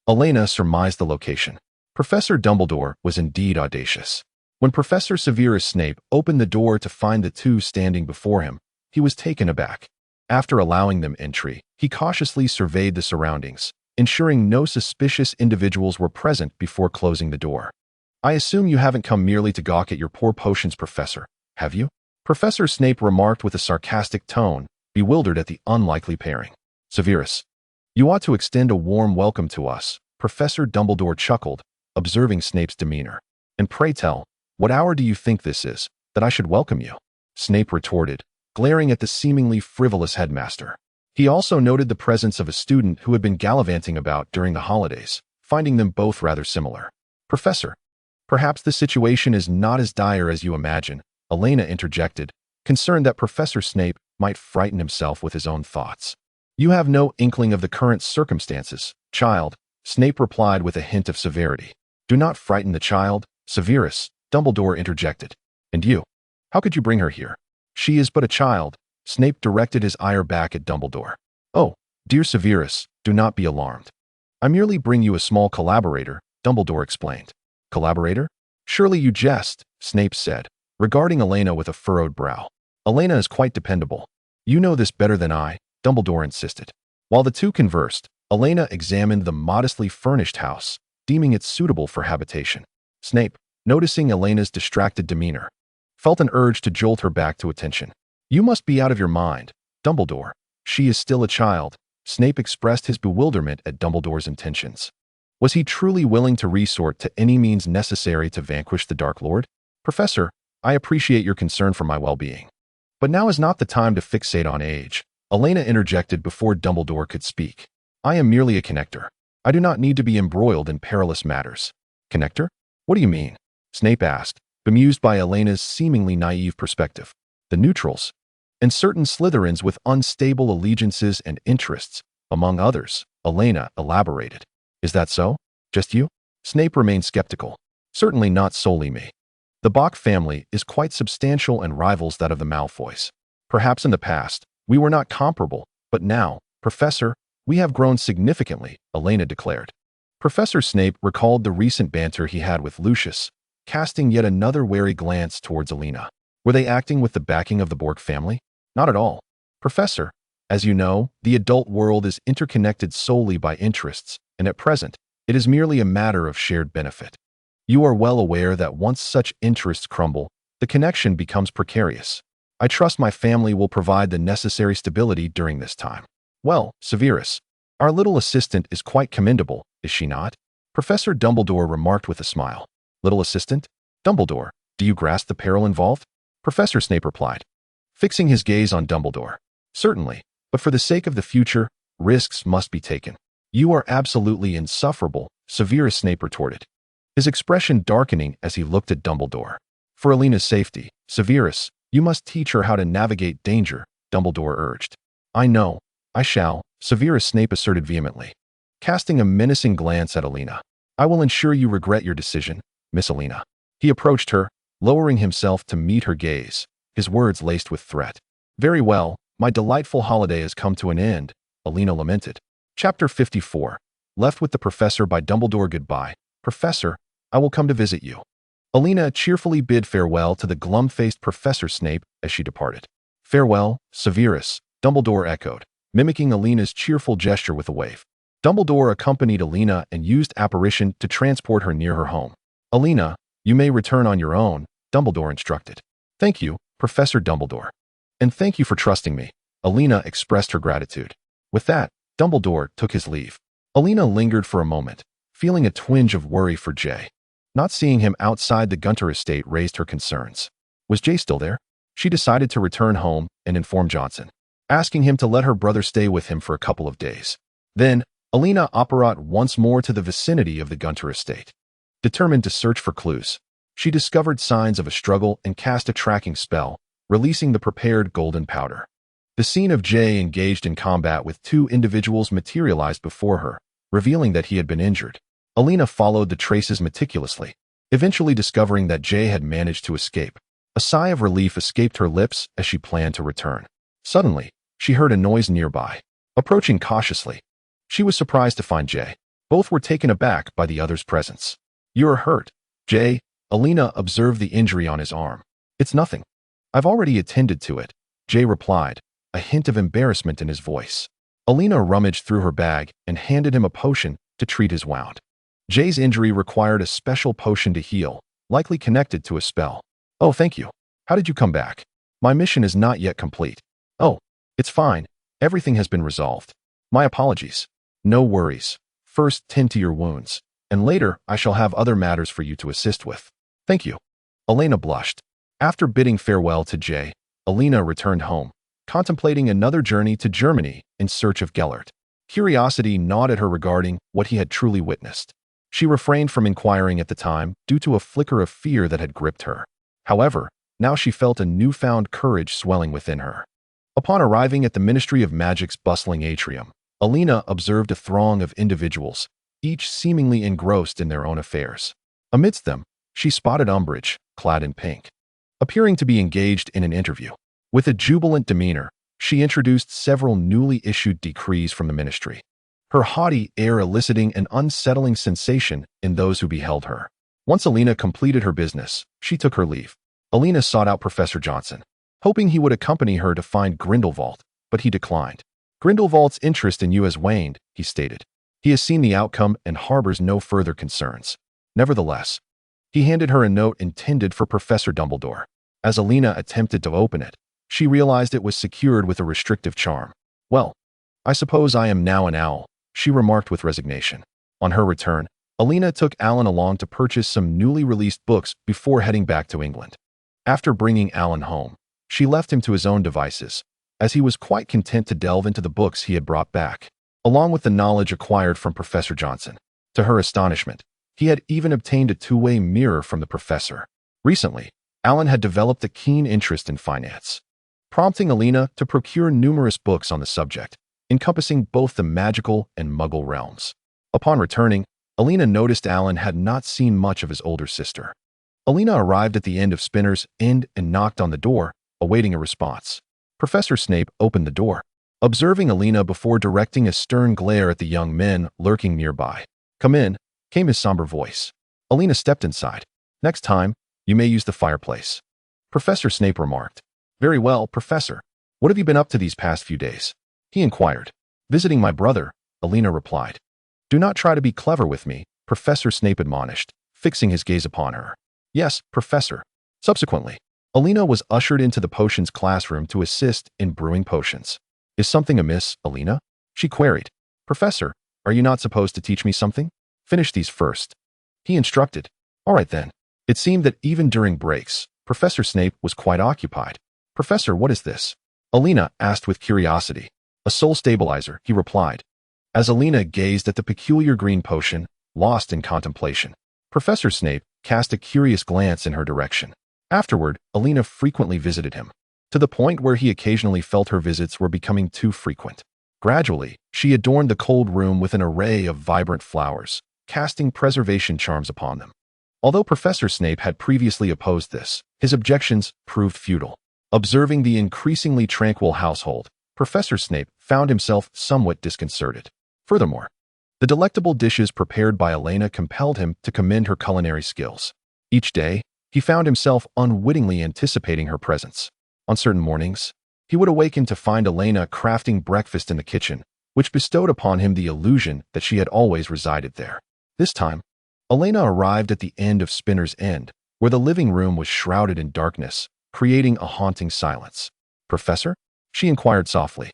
Elena surmised the location. Professor Dumbledore was indeed audacious. When Professor Severus Snape opened the door to find the two standing before him, he was taken aback. After allowing them entry, he cautiously surveyed the surroundings, ensuring no suspicious individuals were present before closing the door. I assume you haven't come merely to gawk at your poor potions, Professor, have you? Professor Snape remarked with a sarcastic tone, bewildered at the unlikely pairing. Severus, you ought to extend a warm welcome to us, Professor Dumbledore chuckled, observing Snape's demeanor. And pray tell, what hour do you think this is, that I should welcome you? Snape retorted, glaring at the seemingly frivolous headmaster. He also noted the presence of a student who had been gallivanting about during the holidays, finding them both rather similar. Professor, perhaps the situation is not as dire as you imagine, Elena interjected, concerned that Professor Snape might frighten himself with his own thoughts. You have no inkling of the current circumstances, child, Snape replied with a hint of severity. Do not frighten the child, Severus, Dumbledore interjected. And you? How could you bring her here? She is but a child. Snape directed his ire back at Dumbledore. Oh, dear Severus, do not be alarmed. I merely bring you a small collaborator, Dumbledore explained. Collaborator? Surely you jest, Snape said, regarding Elena with a furrowed brow. Elena is quite dependable. You know this better than I, Dumbledore insisted. While the two conversed, Elena examined the modestly furnished house, deeming it suitable for habitation. Snape, noticing Elena's distracted demeanor, felt an urge to jolt her back to attention. You must be out of your mind, Dumbledore. She is still a child. Snape expressed his bewilderment at Dumbledore's intentions. Was he truly willing to resort to any means necessary to vanquish the Dark Lord? Professor, I appreciate your concern for my well-being. But now is not the time to fixate on age, Elena interjected before Dumbledore could speak. I am merely a connector. I do not need to be embroiled in perilous matters. Connector? What do you mean? Snape asked, bemused by Elena's seemingly naive perspective. The neutrals, and certain Slytherins with unstable allegiances and interests, among others, Elena elaborated. Is that so? Just you? Snape remained skeptical. Certainly not solely me. The Bach family is quite substantial and rivals that of the Malfoys. Perhaps in the past, we were not comparable, but now, Professor, we have grown significantly, Elena declared. Professor Snape recalled the recent banter he had with Lucius, casting yet another wary glance towards Elena. Were they acting with the backing of the Bork family? Not at all. Professor, as you know, the adult world is interconnected solely by interests, and at present, it is merely a matter of shared benefit. You are well aware that once such interests crumble, the connection becomes precarious. I trust my family will provide the necessary stability during this time. Well, Severus, our little assistant is quite commendable, is she not? Professor Dumbledore remarked with a smile. Little assistant? Dumbledore, do you grasp the peril involved? Professor Snape replied, fixing his gaze on Dumbledore. Certainly, but for the sake of the future, risks must be taken. You are absolutely insufferable, Severus Snape retorted, his expression darkening as he looked at Dumbledore. For Elena's safety, Severus, you must teach her how to navigate danger, Dumbledore urged. I know, I shall, Severus Snape asserted vehemently, casting a menacing glance at Elena. I will ensure you regret your decision, Miss Elena. He approached her, lowering himself to meet her gaze, his words laced with threat. Very well, my delightful holiday has come to an end, Elena lamented. Chapter 54. Left with the Professor by Dumbledore. Goodbye, Professor, I will come to visit you. Elena cheerfully bid farewell to the glum-faced Professor Snape as she departed. Farewell, Severus, Dumbledore echoed, mimicking Elena's cheerful gesture with a wave. Dumbledore accompanied Elena and used apparition to transport her near her home. Elena, you may return on your own, Dumbledore instructed. Thank you, Professor Dumbledore. And thank you for trusting me, Elena expressed her gratitude. With that, Dumbledore took his leave. Elena lingered for a moment, feeling a twinge of worry for Jay. Not seeing him outside the Gunter estate raised her concerns. Was Jay still there? She decided to return home and inform Johnson, asking him to let her brother stay with him for a couple of days. Then, Elena apparat once more to the vicinity of the Gunter estate. Determined to search for clues, she discovered signs of a struggle and cast a tracking spell, releasing the prepared golden powder. The scene of Jay engaged in combat with two individuals materialized before her, revealing that he had been injured. Elena followed the traces meticulously, eventually discovering that Jay had managed to escape. A sigh of relief escaped her lips as she planned to return. Suddenly, she heard a noise nearby. Approaching cautiously, she was surprised to find Jay. Both were taken aback by the other's presence. "You're hurt, Jay." Elena observed the injury on his arm. "It's nothing. I've already attended to it," Jay replied, a hint of embarrassment in his voice. Elena rummaged through her bag and handed him a potion to treat his wound. Jay's injury required a special potion to heal, likely connected to a spell. "Oh, thank you. How did you come back? My mission is not yet complete." "Oh, it's fine. Everything has been resolved. My apologies." "No worries. First, tend to your wounds, and later I shall have other matters for you to assist with." "Thank you." Elena blushed. After bidding farewell to Jay, Elena returned home, contemplating another journey to Germany in search of Gellert. Curiosity gnawed at her regarding what he had truly witnessed. She refrained from inquiring at the time due to a flicker of fear that had gripped her. However, now she felt a newfound courage swelling within her. Upon arriving at the Ministry of Magic's bustling atrium, Elena observed a throng of individuals, each seemingly engrossed in their own affairs. Amidst them, she spotted Umbridge, clad in pink, appearing to be engaged in an interview. With a jubilant demeanor, she introduced several newly issued decrees from the ministry, her haughty air eliciting an unsettling sensation in those who beheld her. Once Elena completed her business, she took her leave. Elena sought out Professor Johnson, hoping he would accompany her to find Grindelwald, but he declined. "Grindelwald's interest in you has waned," he stated. "He has seen the outcome and harbors no further concerns." Nevertheless, he handed her a note intended for Professor Dumbledore. As Elena attempted to open it, she realized it was secured with a restrictive charm. "Well, I suppose I am now an owl," she remarked with resignation. On her return, Elena took Alan along to purchase some newly released books before heading back to England. After bringing Alan home, she left him to his own devices, as he was quite content to delve into the books he had brought back, along with the knowledge acquired from Professor Johnson. To her astonishment, he had even obtained a two-way mirror from the professor. Recently, Alan had developed a keen interest in finance, prompting Elena to procure numerous books on the subject, encompassing both the magical and muggle realms. Upon returning, Elena noticed Alan had not seen much of his older sister. Elena arrived at the end of Spinner's End and knocked on the door, awaiting a response. Professor Snape opened the door, observing Elena before directing a stern glare at the young men lurking nearby. "Come in," came his somber voice. Elena stepped inside. "Next time, you may use the fireplace," Professor Snape remarked. "Very well, Professor. What have you been up to these past few days?" he inquired. "Visiting my brother," Elena replied. "Do not try to be clever with me," Professor Snape admonished, fixing his gaze upon her. "Yes, Professor." Subsequently, Elena was ushered into the potions classroom to assist in brewing potions. "Is something amiss, Elena?" she queried. "Professor, are you not supposed to teach me something? Finish these first," he instructed. "All right then." It seemed that even during breaks, Professor Snape was quite occupied. "Professor, what is this?" Elena asked with curiosity. "A soul stabilizer," he replied, as Elena gazed at the peculiar green potion, lost in contemplation. Professor Snape cast a curious glance in her direction. Afterward, Elena frequently visited him, to the point where he occasionally felt her visits were becoming too frequent. Gradually, she adorned the cold room with an array of vibrant flowers, casting preservation charms upon them. Although Professor Snape had previously opposed this, his objections proved futile. Observing the increasingly tranquil household, Professor Snape found himself somewhat disconcerted. Furthermore, the delectable dishes prepared by Elena compelled him to commend her culinary skills. Each day, he found himself unwittingly anticipating her presence. On certain mornings, he would awaken to find Elena crafting breakfast in the kitchen, which bestowed upon him the illusion that she had always resided there. This time, Elena arrived at the end of Spinner's End, where the living room was shrouded in darkness, creating a haunting silence. "Professor?" she inquired softly.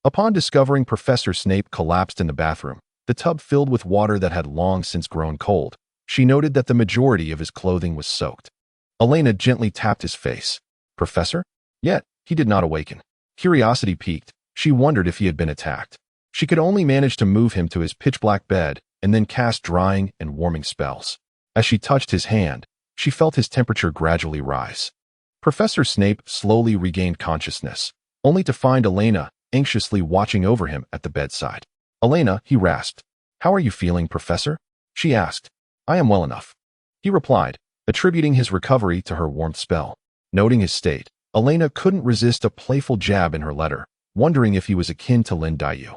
Upon discovering Professor Snape collapsed in the bathroom, the tub filled with water that had long since grown cold, she noted that the majority of his clothing was soaked. Elena gently tapped his face. "Professor?" Yet, he did not awaken. Curiosity piqued, she wondered if he had been attacked. She could only manage to move him to his pitch-black bed and then cast drying and warming spells. As she touched his hand, she felt his temperature gradually rise. Professor Snape slowly regained consciousness, only to find Elena anxiously watching over him at the bedside. "Elena," he rasped. "How are you feeling, Professor?" she asked. "I am well enough," he replied, attributing his recovery to her warmth spell. Noting his state, Elena couldn't resist a playful jab in her letter, wondering if he was akin to Lin Daiyu.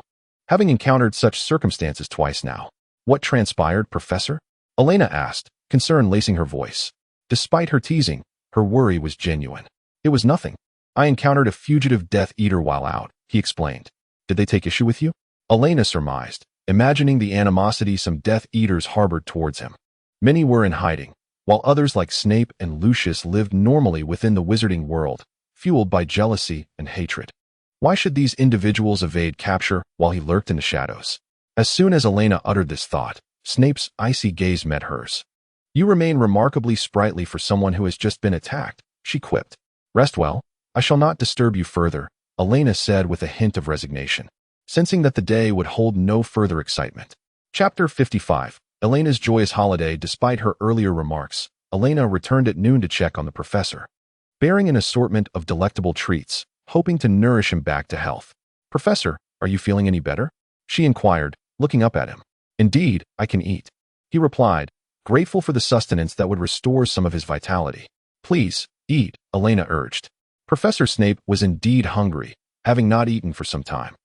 Having encountered such circumstances twice now. "What transpired, Professor?" Elena asked, concern lacing her voice. Despite her teasing, her worry was genuine. "It was nothing. I encountered a fugitive Death Eater while out," he explained. "Did they take issue with you?" Elena surmised, imagining the animosity some Death Eaters harbored towards him. Many were in hiding, while others like Snape and Lucius lived normally within the wizarding world, fueled by jealousy and hatred. Why should these individuals evade capture while he lurked in the shadows? As soon as Elena uttered this thought, Snape's icy gaze met hers. "You remain remarkably sprightly for someone who has just been attacked," she quipped. "Rest well. I shall not disturb you further," Elena said with a hint of resignation, sensing that the day would hold no further excitement. Chapter 55. Elena's joyous holiday. Despite her earlier remarks, Elena returned at noon to check on the professor, bearing an assortment of delectable treats, hoping to nourish him back to health. "Professor, are you feeling any better?" she inquired, looking up at him. "Indeed, I can eat," he replied, grateful for the sustenance that would restore some of his vitality. "Please, eat," Elena urged. Professor Snape was indeed hungry, having not eaten for some time,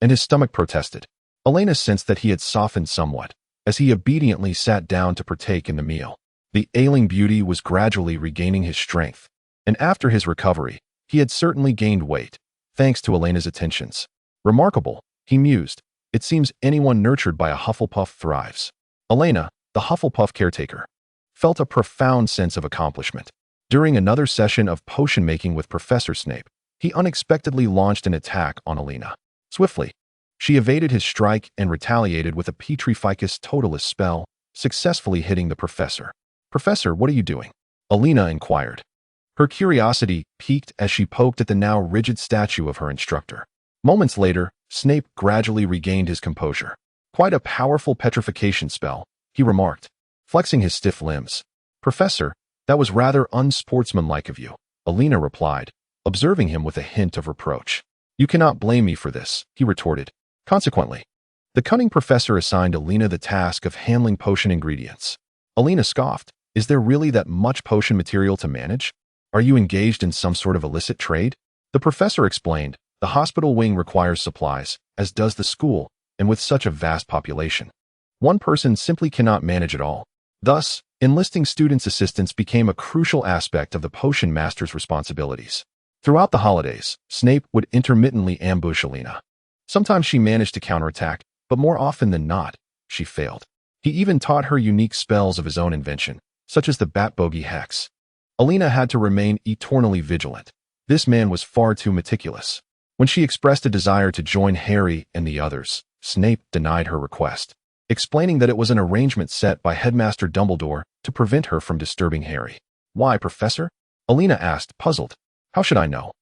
and his stomach protested. Elena sensed that he had softened somewhat, as he obediently sat down to partake in the meal. The ailing beauty was gradually regaining his strength, and after his recovery, he had certainly gained weight, thanks to Elena's attentions. "Remarkable," he mused. "It seems anyone nurtured by a Hufflepuff thrives." Elena, the Hufflepuff caretaker, felt a profound sense of accomplishment. During another session of potion-making with Professor Snape, he unexpectedly launched an attack on Elena. Swiftly, she evaded his strike and retaliated with a Petrificus Totalis spell, successfully hitting the professor. "Professor, what are you doing?" Elena inquired. Her curiosity piqued as she poked at the now rigid statue of her instructor. Moments later, Snape gradually regained his composure. "Quite a powerful petrification spell," he remarked, flexing his stiff limbs. "Professor, that was rather unsportsmanlike of you," Elena replied, observing him with a hint of reproach. "You cannot blame me for this," he retorted. Consequently, the cunning professor assigned Elena the task of handling potion ingredients. Elena scoffed. "Is there really that much potion material to manage? Are you engaged in some sort of illicit trade?" The professor explained. "The hospital wing requires supplies, as does the school, and with such a vast population, one person simply cannot manage it all. Thus, enlisting students' assistance became a crucial aspect of the potion master's responsibilities." Throughout the holidays, Snape would intermittently ambush Elena. Sometimes she managed to counterattack, but more often than not, she failed. He even taught her unique spells of his own invention, such as the Bat Bogey Hex. Elena had to remain eternally vigilant. This man was far too meticulous. When she expressed a desire to join Harry and the others, Snape denied her request, explaining that it was an arrangement set by Headmaster Dumbledore to prevent her from disturbing Harry. "Why, Professor?" Elena asked, puzzled. "How should I know?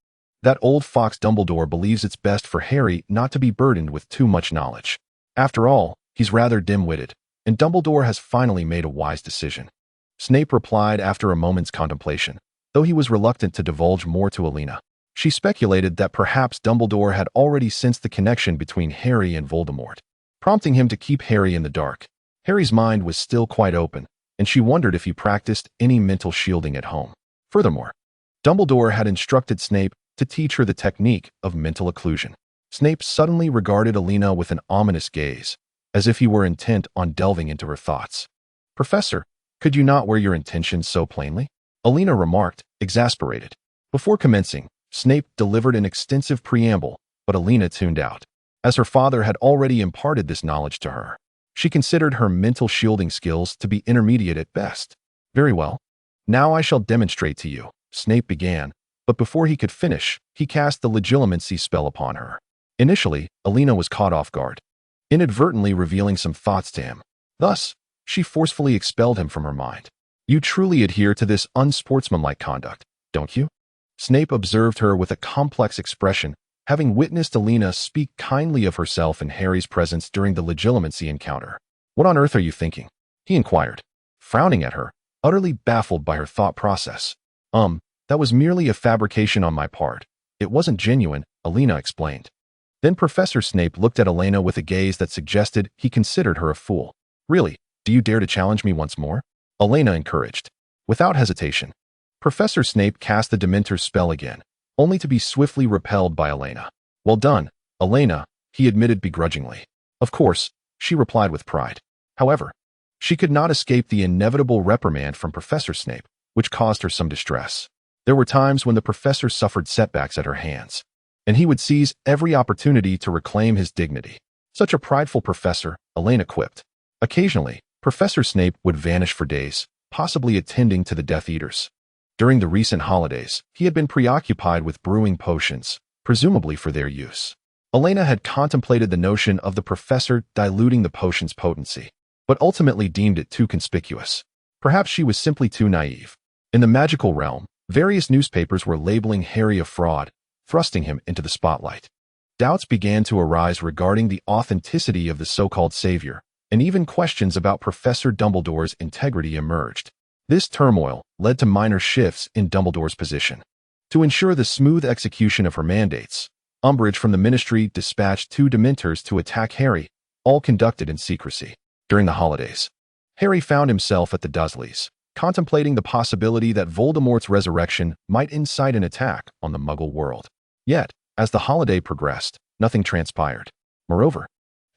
That old fox Dumbledore believes it's best for Harry not to be burdened with too much knowledge. After all, he's rather dim-witted, and Dumbledore has finally made a wise decision." Snape replied after a moment's contemplation, though he was reluctant to divulge more to Elena. She speculated that perhaps Dumbledore had already sensed the connection between Harry and Voldemort, prompting him to keep Harry in the dark. Harry's mind was still quite open, and she wondered if he practiced any mental shielding at home. Furthermore, Dumbledore had instructed Snape to teach her the technique of mental occlusion. Snape suddenly regarded Elena with an ominous gaze, as if he were intent on delving into her thoughts. "Professor, could you not wear your intentions so plainly?" Elena remarked, exasperated. Before commencing, Snape delivered an extensive preamble, but Elena tuned out, as her father had already imparted this knowledge to her. She considered her mental shielding skills to be intermediate at best. "Very well. Now I shall demonstrate to you," Snape began, but before he could finish, he cast the legilimency spell upon her. Initially, Elena was caught off guard, inadvertently revealing some thoughts to him. Thus, she forcefully expelled him from her mind. "You truly adhere to this unsportsmanlike conduct, don't you?" Snape observed her with a complex expression, having witnessed Elena speak kindly of herself in Harry's presence during the legitimacy encounter. "What on earth are you thinking?" he inquired, frowning at her, utterly baffled by her thought process. That was merely a fabrication on my part. It wasn't genuine," Elena explained. Then Professor Snape looked at Elena with a gaze that suggested he considered her a fool. "Really, do you dare to challenge me once more?" Elena encouraged. Without hesitation, Professor Snape cast the Dementor's spell again, only to be swiftly repelled by Elena. "Well done, Elena," he admitted begrudgingly. "Of course," she replied with pride. However, she could not escape the inevitable reprimand from Professor Snape, which caused her some distress. There were times when the professor suffered setbacks at her hands, and he would seize every opportunity to reclaim his dignity. "Such a prideful professor," Elena quipped. Occasionally, Professor Snape would vanish for days, possibly attending to the Death Eaters. During the recent holidays, he had been preoccupied with brewing potions, presumably for their use. Elena had contemplated the notion of the professor diluting the potion's potency, but ultimately deemed it too conspicuous. Perhaps she was simply too naive. In the magical realm, various newspapers were labeling Harry a fraud, thrusting him into the spotlight. Doubts began to arise regarding the authenticity of the so-called savior, and even questions about Professor Dumbledore's integrity emerged. This turmoil led to minor shifts in Dumbledore's position. To ensure the smooth execution of her mandates, Umbridge from the Ministry dispatched 2 Dementors to attack Harry, all conducted in secrecy. During the holidays, Harry found himself at the Dursleys, contemplating the possibility that Voldemort's resurrection might incite an attack on the Muggle world. Yet, as the holiday progressed, nothing transpired. Moreover,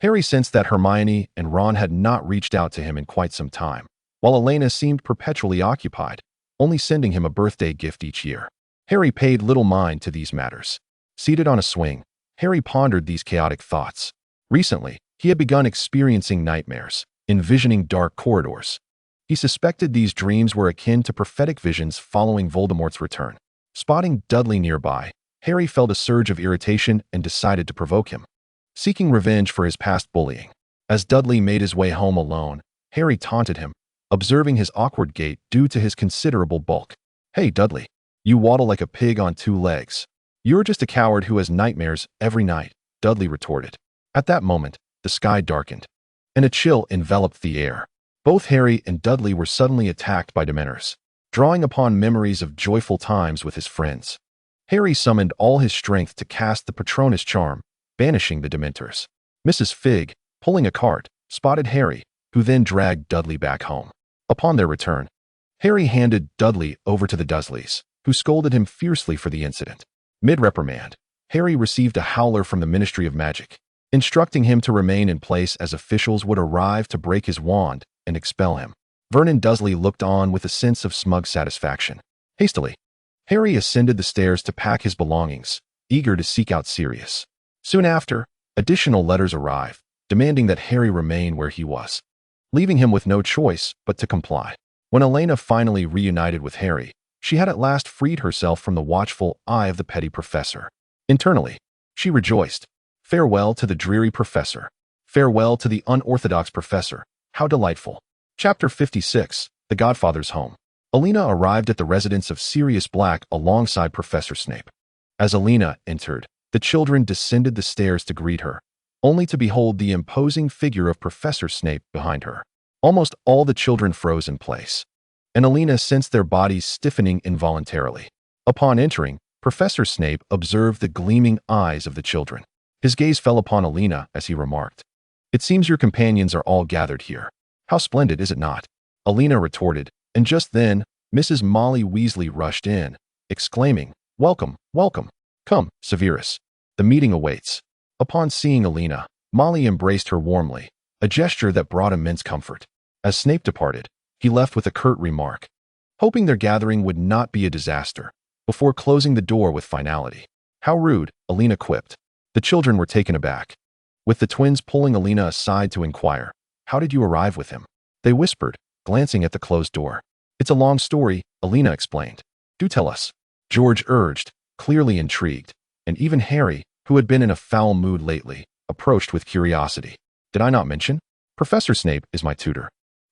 Harry sensed that Hermione and Ron had not reached out to him in quite some time, while Elena seemed perpetually occupied, only sending him a birthday gift each year. Harry paid little mind to these matters. Seated on a swing, Harry pondered these chaotic thoughts. Recently, he had begun experiencing nightmares, envisioning dark corridors. He suspected these dreams were akin to prophetic visions following Voldemort's return. Spotting Dudley nearby, Harry felt a surge of irritation and decided to provoke him, seeking revenge for his past bullying. As Dudley made his way home alone, Harry taunted him, observing his awkward gait due to his considerable bulk. "Hey, Dudley, you waddle like a pig on 2 legs. You're just a coward who has nightmares every night," Dudley retorted. At that moment, the sky darkened, and a chill enveloped the air. Both Harry and Dudley were suddenly attacked by Dementors, drawing upon memories of joyful times with his friends. Harry summoned all his strength to cast the Patronus charm, banishing the Dementors. Mrs. Fig, pulling a cart, spotted Harry, who then dragged Dudley back home. Upon their return, Harry handed Dudley over to the Dursleys, who scolded him fiercely for the incident. Mid-reprimand, Harry received a howler from the Ministry of Magic, instructing him to remain in place as officials would arrive to break his wand and expel him. Vernon Dursley looked on with a sense of smug satisfaction. Hastily, Harry ascended the stairs to pack his belongings, eager to seek out Sirius. Soon after, additional letters arrived, demanding that Harry remain where he was, leaving him with no choice but to comply. When Elena finally reunited with Harry, she had at last freed herself from the watchful eye of the petty professor. Internally, she rejoiced. Farewell to the dreary professor. Farewell to the unorthodox professor. How delightful. Chapter 56, The Godfather's Home. Elena arrived at the residence of Sirius Black alongside Professor Snape. As Elena entered, the children descended the stairs to greet her, only to behold the imposing figure of Professor Snape behind her. Almost all the children froze in place, and Elena sensed their bodies stiffening involuntarily. Upon entering, Professor Snape observed the gleaming eyes of the children. His gaze fell upon Elena as he remarked, "It seems your companions are all gathered here. How splendid, is it not?" Elena retorted, and just then, Mrs. Molly Weasley rushed in, exclaiming, "Welcome, welcome. Come, Severus. The meeting awaits." Upon seeing Elena, Molly embraced her warmly, a gesture that brought immense comfort. As Snape departed, he left with a curt remark, hoping their gathering would not be a disaster, before closing the door with finality. "How rude," Elena quipped. The children were taken aback, with the twins pulling Elena aside to inquire, "How did you arrive with him?" They whispered, glancing at the closed door. "It's a long story," Elena explained. "Do tell us," George urged, clearly intrigued, and even Harry, who had been in a foul mood lately, approached with curiosity. "Did I not mention? Professor Snape is my tutor,"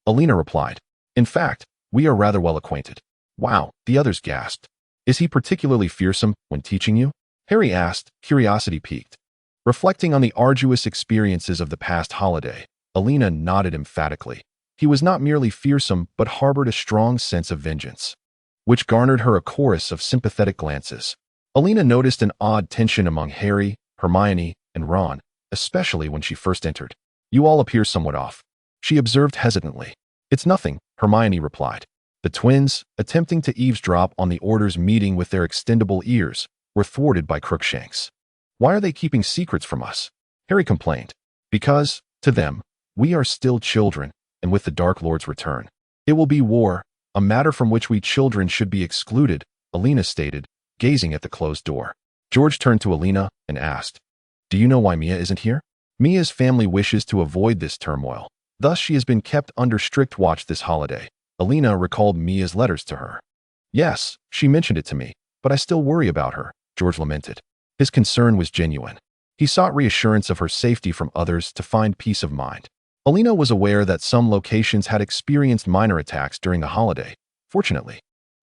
Elena replied. "In fact, we are rather well acquainted." "Wow," the others gasped. "Is he particularly fearsome when teaching you?" Harry asked, curiosity piqued. Reflecting on the arduous experiences of the past holiday, Elena nodded emphatically. He was not merely fearsome but harbored a strong sense of vengeance, which garnered her a chorus of sympathetic glances. Elena noticed an odd tension among Harry, Hermione, and Ron, especially when she first entered. "You all appear somewhat off," she observed hesitantly. "It's nothing," Hermione replied. The twins, attempting to eavesdrop on the Order's meeting with their extendable ears, were thwarted by Crookshanks. "Why are they keeping secrets from us?" Harry complained. "Because, to them, we are still children, and with the Dark Lord's return, it will be war, a matter from which we children should be excluded," Elena stated, gazing at the closed door. George turned to Elena and asked, "Do you know why Mia isn't here?" "Mia's family wishes to avoid this turmoil. Thus she has been kept under strict watch this holiday." Elena recalled Mia's letters to her. "Yes, she mentioned it to me, but I still worry about her," George lamented. His concern was genuine. He sought reassurance of her safety from others to find peace of mind. Elena was aware that some locations had experienced minor attacks during the holiday. Fortunately,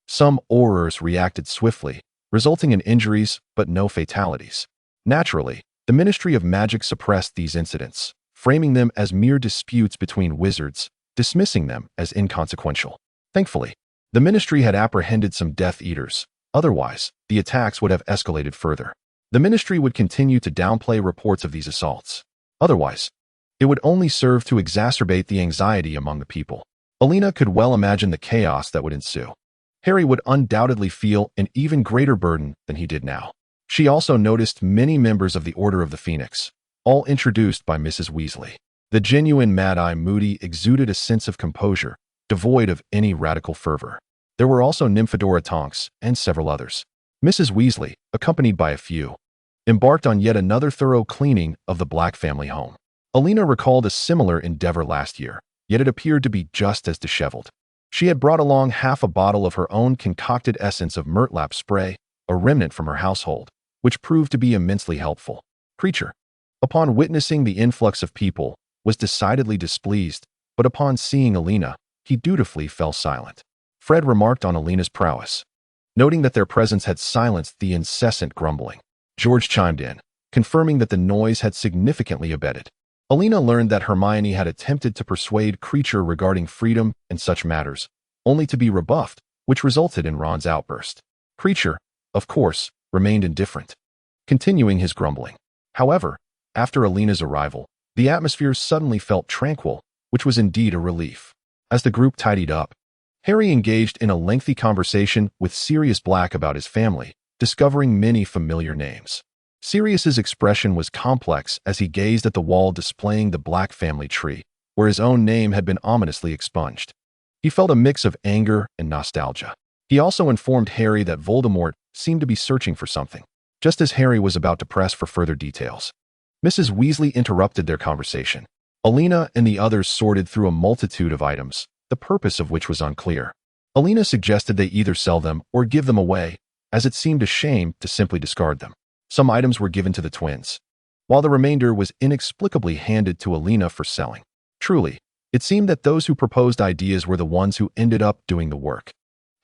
some Aurors reacted swiftly, resulting in injuries but no fatalities. Naturally, the Ministry of Magic suppressed these incidents, framing them as mere disputes between wizards, dismissing them as inconsequential. Thankfully, the Ministry had apprehended some Death Eaters. Otherwise, the attacks would have escalated further. The Ministry would continue to downplay reports of these assaults. Otherwise, it would only serve to exacerbate the anxiety among the people. Elena could well imagine the chaos that would ensue. Harry would undoubtedly feel an even greater burden than he did now. She also noticed many members of the Order of the Phoenix, all introduced by Mrs. Weasley. The genuine Mad-Eye Moody exuded a sense of composure, devoid of any radical fervor. There were also Nymphadora Tonks and several others. Mrs. Weasley, accompanied by a few, embarked on yet another thorough cleaning of the Black family home. Elena recalled a similar endeavor last year, yet it appeared to be just as disheveled. She had brought along half a bottle of her own concocted essence of murtlap spray, a remnant from her household, which proved to be immensely helpful. Creature, upon witnessing the influx of people, was decidedly displeased, but upon seeing Elena, he dutifully fell silent. Fred remarked on Elena's prowess, noting that their presence had silenced the incessant grumbling. George chimed in, confirming that the noise had significantly abated. Elena learned that Hermione had attempted to persuade Creature regarding freedom and such matters, only to be rebuffed, which resulted in Ron's outburst. Creature, of course, remained indifferent, continuing his grumbling. However, after Elena's arrival, the atmosphere suddenly felt tranquil, which was indeed a relief. As the group tidied up, Harry engaged in a lengthy conversation with Sirius Black about his family, discovering many familiar names. Sirius's expression was complex as he gazed at the wall displaying the Black family tree, where his own name had been ominously expunged. He felt a mix of anger and nostalgia. He also informed Harry that Voldemort seemed to be searching for something. Just as Harry was about to press for further details, Mrs. Weasley interrupted their conversation. Elena and the others sorted through a multitude of items, the purpose of which was unclear. Elena suggested they either sell them or give them away, as it seemed a shame to simply discard them. Some items were given to the twins, while the remainder was inexplicably handed to Elena for selling. Truly, it seemed that those who proposed ideas were the ones who ended up doing the work.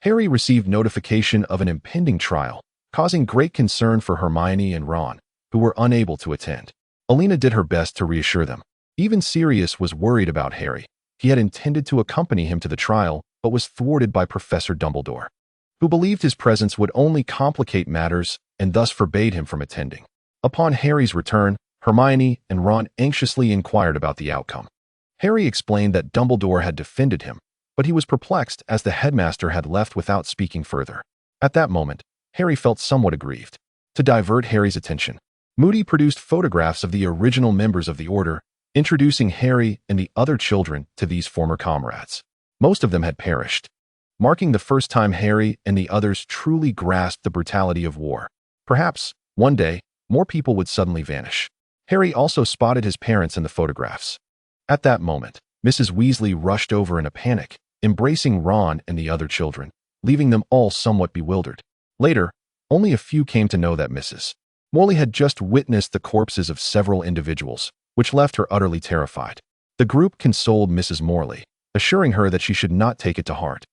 Harry received notification of an impending trial, causing great concern for Hermione and Ron, who were unable to attend. Elena did her best to reassure them. Even Sirius was worried about Harry. He had intended to accompany him to the trial, but was thwarted by Professor Dumbledore, who believed his presence would only complicate matters and thus forbade him from attending. Upon Harry's return, Hermione and Ron anxiously inquired about the outcome. Harry explained that Dumbledore had defended him, but he was perplexed as the headmaster had left without speaking further. At that moment, Harry felt somewhat aggrieved. To divert Harry's attention, Moody produced photographs of the original members of the Order, introducing Harry and the other children to these former comrades. Most of them had perished, marking the first time Harry and the others truly grasped the brutality of war. Perhaps, one day, more people would suddenly vanish. Harry also spotted his parents in the photographs. At that moment, Mrs. Weasley rushed over in a panic, embracing Ron and the other children, leaving them all somewhat bewildered. Later, only a few came to know that Mrs. Morley had just witnessed the corpses of several individuals, which left her utterly terrified. The group consoled Mrs. Morley, assuring her that she should not take it to heart.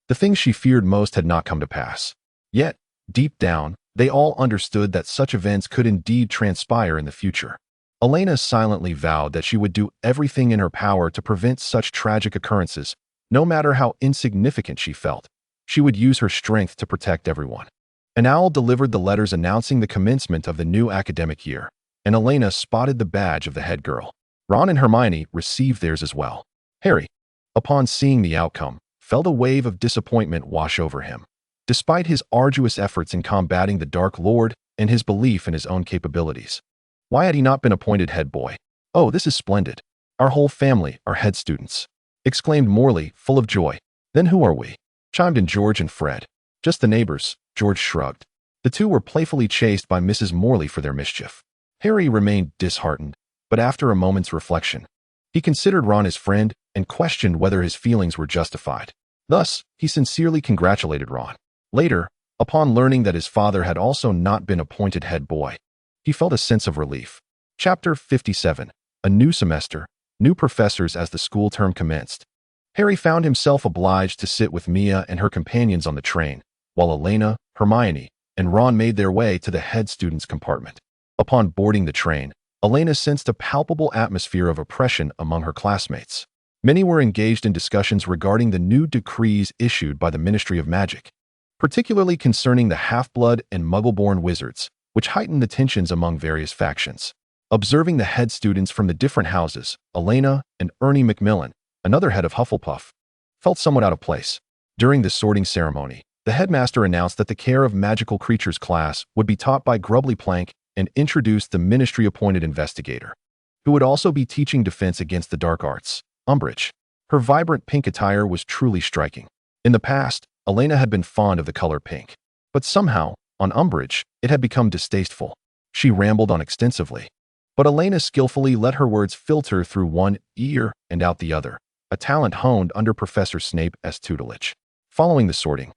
The things she feared most had not come to pass. Yet, deep down, They all understood that such events could indeed transpire in the future. Elena silently vowed that she would do everything in her power to prevent such tragic occurrences, no matter how insignificant she felt. She would use her strength to protect everyone. An owl delivered the letters announcing the commencement of the new academic year, and Elena spotted the badge of the head girl. Ron and Hermione received theirs as well. Harry, upon seeing the outcome, felt a wave of disappointment wash over him. Despite his arduous efforts in combating the Dark Lord and his belief in his own capabilities, why had he not been appointed head boy? "Oh, this is splendid. Our whole family are head students," exclaimed Morley, full of joy. "Then who are we?" chimed in George and Fred. "Just the neighbors," George shrugged. The two were playfully chased by Mrs. Morley for their mischief. Harry remained disheartened, but after a moment's reflection, he considered Ron his friend and questioned whether his feelings were justified. Thus, he sincerely congratulated Ron. Later, upon learning that his father had also not been appointed head boy, he felt a sense of relief. Chapter 57. A new semester, new professors. As the school term commenced, Harry found himself obliged to sit with Mia and her companions on the train, while Elena, Hermione, and Ron made their way to the head student's compartment. Upon boarding the train, Elena sensed a palpable atmosphere of oppression among her classmates. Many were engaged in discussions regarding the new decrees issued by the Ministry of Magic, particularly concerning the half-blood and muggle-born wizards, which heightened the tensions among various factions. Observing the head students from the different houses, Elena and Ernie Macmillan, another head of Hufflepuff, felt somewhat out of place. During the sorting ceremony, the headmaster announced that the Care of Magical Creatures class would be taught by Grubbly Plank and introduced the ministry-appointed investigator, who would also be teaching defense against the dark arts, Umbridge. Her vibrant pink attire was truly striking. In the past, Elena had been fond of the color pink, but somehow, on Umbridge, it had become distasteful. She rambled on extensively, but Elena skillfully let her words filter through one ear and out the other, a talent honed under Professor Snape's tutelage. Following the sorting,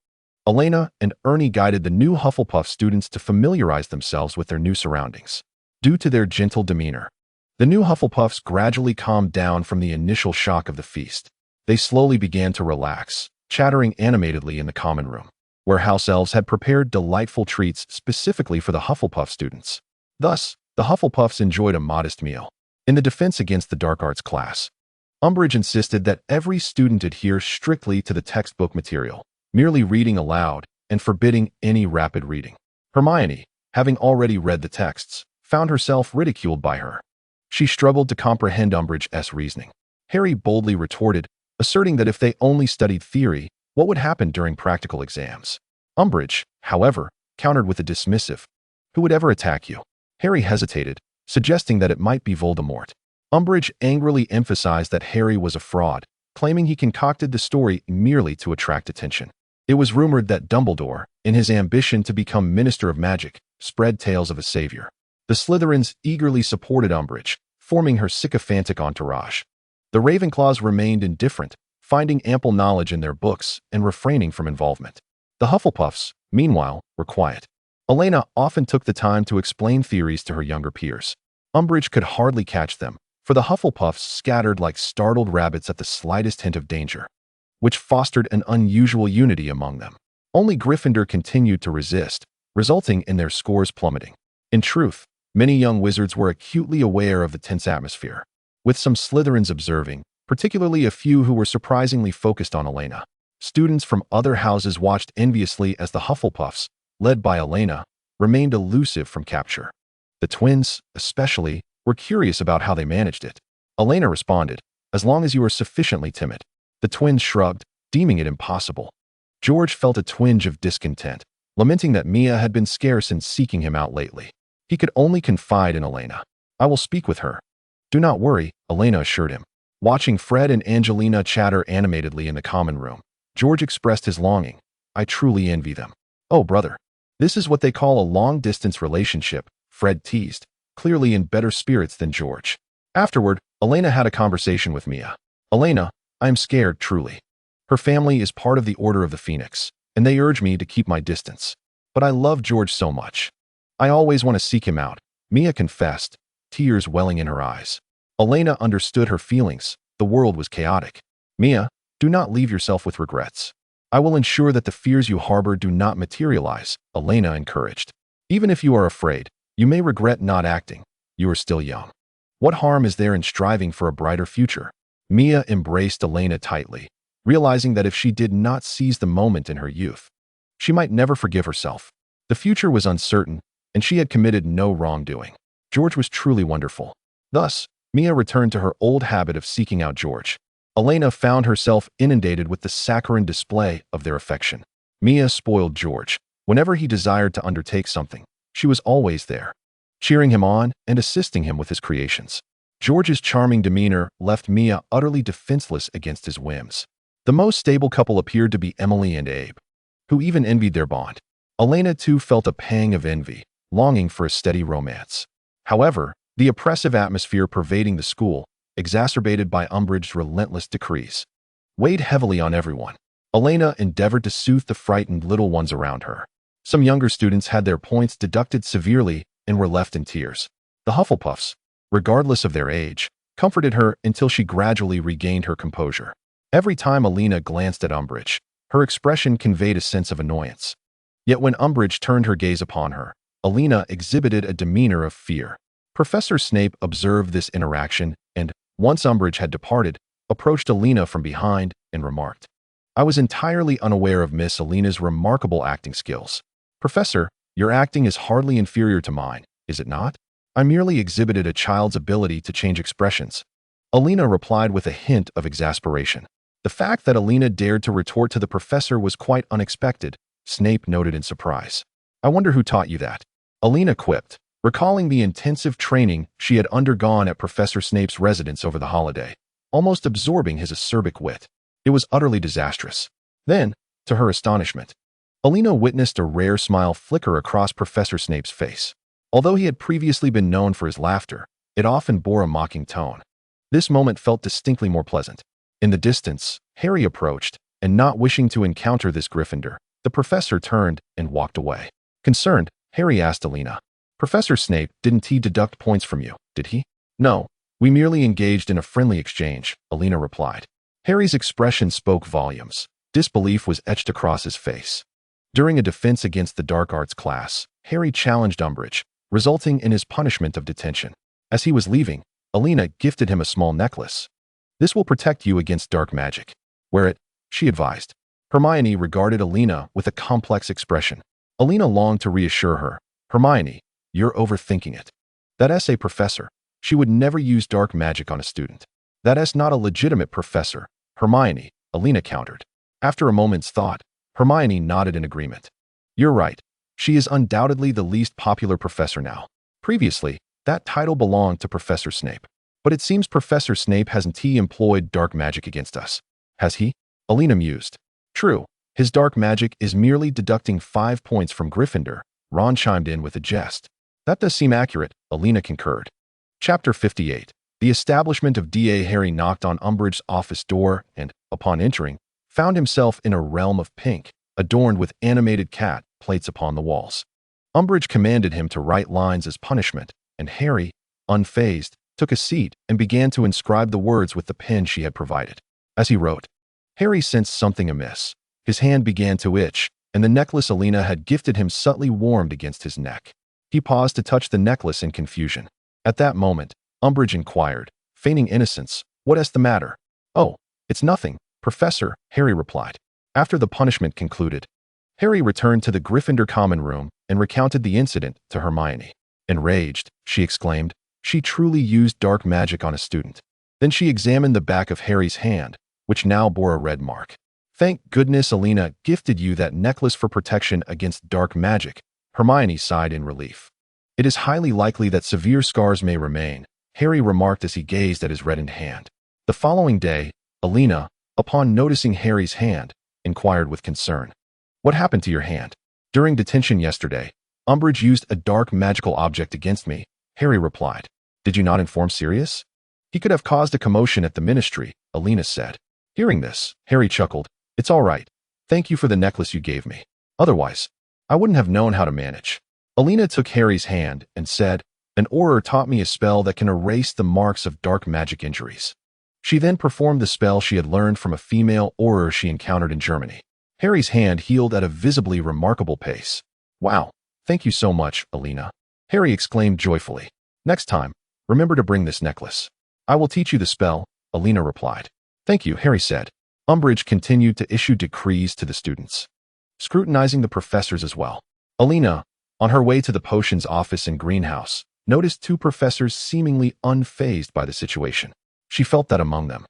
Elena and Ernie guided the new Hufflepuff students to familiarize themselves with their new surroundings. Due to their gentle demeanor, the new Hufflepuffs gradually calmed down from the initial shock of the feast. They slowly began to relax, chattering animatedly in the common room, where house elves had prepared delightful treats specifically for the Hufflepuff students. Thus, the Hufflepuffs enjoyed a modest meal. In the defense against the dark arts class, Umbridge insisted that every student adhere strictly to the textbook material, merely reading aloud and forbidding any rapid reading. Hermione, having already read the texts, found herself ridiculed by her. She struggled to comprehend Umbridge's reasoning. Harry boldly retorted, asserting that if they only studied theory, what would happen during practical exams? Umbridge, however, countered with a dismissive, "Who would ever attack you?" Harry hesitated, suggesting that it might be Voldemort. Umbridge angrily emphasized that Harry was a fraud, claiming he concocted the story merely to attract attention. It was rumored that Dumbledore, in his ambition to become Minister of Magic, spread tales of a savior. The Slytherins eagerly supported Umbridge, forming her sycophantic entourage. The Ravenclaws remained indifferent, finding ample knowledge in their books and refraining from involvement. The Hufflepuffs, meanwhile, were quiet. Elena often took the time to explain theories to her younger peers. Umbridge could hardly catch them, for the Hufflepuffs scattered like startled rabbits at the slightest hint of danger, which fostered an unusual unity among them. Only Gryffindor continued to resist, resulting in their scores plummeting. In truth, many young wizards were acutely aware of the tense atmosphere, with some Slytherins observing, particularly a few who were surprisingly focused on Elena. Students from other houses watched enviously as the Hufflepuffs, led by Elena, remained elusive from capture. The twins, especially, were curious about how they managed it. Elena responded, "As long as you are sufficiently timid." The twins shrugged, deeming it impossible. George felt a twinge of discontent, lamenting that Mia had been scarce in seeking him out lately. He could only confide in Elena. "I will speak with her." "Do not worry," Elena assured him. Watching Fred and Angelina chatter animatedly in the common room, George expressed his longing. "I truly envy them." "Oh, brother. This is what they call a long-distance relationship," Fred teased, clearly in better spirits than George. Afterward, Elena had a conversation with Mia. "Elena, I am scared, truly. Her family is part of the Order of the Phoenix, and they urge me to keep my distance. But I love George so much. I always want to seek him out," Mia confessed, tears welling in her eyes. Elena understood her feelings. The world was chaotic. "Mia, do not leave yourself with regrets. I will ensure that the fears you harbor do not materialize," Elena encouraged. Even if you are afraid, you may regret not acting. You are still young. What harm is there in striving for a brighter future? Mia embraced Elena tightly, realizing that if she did not seize the moment in her youth, she might never forgive herself. The future was uncertain, and she had committed no wrongdoing. George was truly wonderful. Thus, Mia returned to her old habit of seeking out George. Elena found herself inundated with the saccharine display of their affection. Mia spoiled George. Whenever he desired to undertake something, she was always there, cheering him on and assisting him with his creations. George's charming demeanor left Mia utterly defenseless against his whims. The most stable couple appeared to be Emily and Abe, who even envied their bond. Elena too felt a pang of envy, longing for a steady romance. However, the oppressive atmosphere pervading the school, exacerbated by Umbridge's relentless decrees, weighed heavily on everyone. Elena endeavored to soothe the frightened little ones around her. Some younger students had their points deducted severely and were left in tears. The Hufflepuffs, regardless of their age, comforted her until she gradually regained her composure. Every time Elena glanced at Umbridge, her expression conveyed a sense of annoyance. Yet when Umbridge turned her gaze upon her, Elena exhibited a demeanor of fear. Professor Snape observed this interaction and, once Umbridge had departed, approached Elena from behind and remarked, "I was entirely unaware of Miss Elena's remarkable acting skills. Professor, your acting is hardly inferior to mine, is it not? I merely exhibited a child's ability to change expressions." Elena replied with a hint of exasperation. The fact that Elena dared to retort to the professor was quite unexpected, Snape noted in surprise. "I wonder who taught you that?" Elena quipped, recalling the intensive training she had undergone at Professor Snape's residence over the holiday, almost absorbing his acerbic wit. It was utterly disastrous. Then, to her astonishment, Elena witnessed a rare smile flicker across Professor Snape's face. Although he had previously been known for his laughter, it often bore a mocking tone. This moment felt distinctly more pleasant. In the distance, Harry approached, and not wishing to encounter this Gryffindor, the professor turned and walked away. Concerned, Harry asked Elena, "Professor Snape, didn't he deduct points from you, did he?" "No, we merely engaged in a friendly exchange," Elena replied. Harry's expression spoke volumes. Disbelief was etched across his face. During a defense against the dark arts class, Harry challenged Umbridge, resulting in his punishment of detention. As he was leaving, Elena gifted him a small necklace. "This will protect you against dark magic. Wear it," she advised. Hermione regarded Elena with a complex expression. Elena longed to reassure her. "Hermione, you're overthinking it. That's a professor. She would never use dark magic on a student." "That's not a legitimate professor, Hermione," Elena countered. After a moment's thought, Hermione nodded in agreement. "You're right. She is undoubtedly the least popular professor now. Previously, that title belonged to Professor Snape. But it seems Professor Snape hasn't employed dark magic against us, has he?" Elena mused. "True, his dark magic is merely deducting 5 points from Gryffindor," Ron chimed in with a jest. "That does seem accurate," Elena concurred. Chapter 58. The establishment of D.A. Harry knocked on Umbridge's office door and, upon entering, found himself in a realm of pink, adorned with animated cat plates upon the walls. Umbridge commanded him to write lines as punishment, and Harry, unfazed, took a seat and began to inscribe the words with the pen she had provided. As he wrote, Harry sensed something amiss. His hand began to itch, and the necklace Elena had gifted him subtly warmed against his neck. He paused to touch the necklace in confusion. At that moment, Umbridge inquired, feigning innocence, "What's the matter?" "Oh, it's nothing, Professor," Harry replied. After the punishment concluded, Harry returned to the Gryffindor common room and recounted the incident to Hermione. Enraged, she exclaimed, "She truly used dark magic on a student." Then she examined the back of Harry's hand, which now bore a red mark. "Thank goodness Elena gifted you that necklace for protection against dark magic," Hermione sighed in relief. "It is highly likely that severe scars may remain," Harry remarked as he gazed at his reddened hand. The following day, Elena, upon noticing Harry's hand, inquired with concern, "What happened to your hand?" "During detention yesterday, Umbridge used a dark magical object against me," Harry replied. "Did you not inform Sirius?" "He could have caused a commotion at the ministry," Elena said. Hearing this, Harry chuckled. "It's all right. Thank you for the necklace you gave me. Otherwise, I wouldn't have known how to manage." Elena took Harry's hand and said, "An Auror taught me a spell that can erase the marks of dark magic injuries." She then performed the spell she had learned from a female Auror she encountered in Germany. Harry's hand healed at a visibly remarkable pace. "Wow, Thank you so much, Elena. Harry exclaimed joyfully. Next time, remember to bring this necklace. I will teach you the spell, Elena replied. Thank you, Harry said. Umbridge continued to issue decrees to the students, scrutinizing the professors as well. Elena, on her way to the potions office in Greenhouse, noticed two professors seemingly unfazed by the situation. She felt that among them,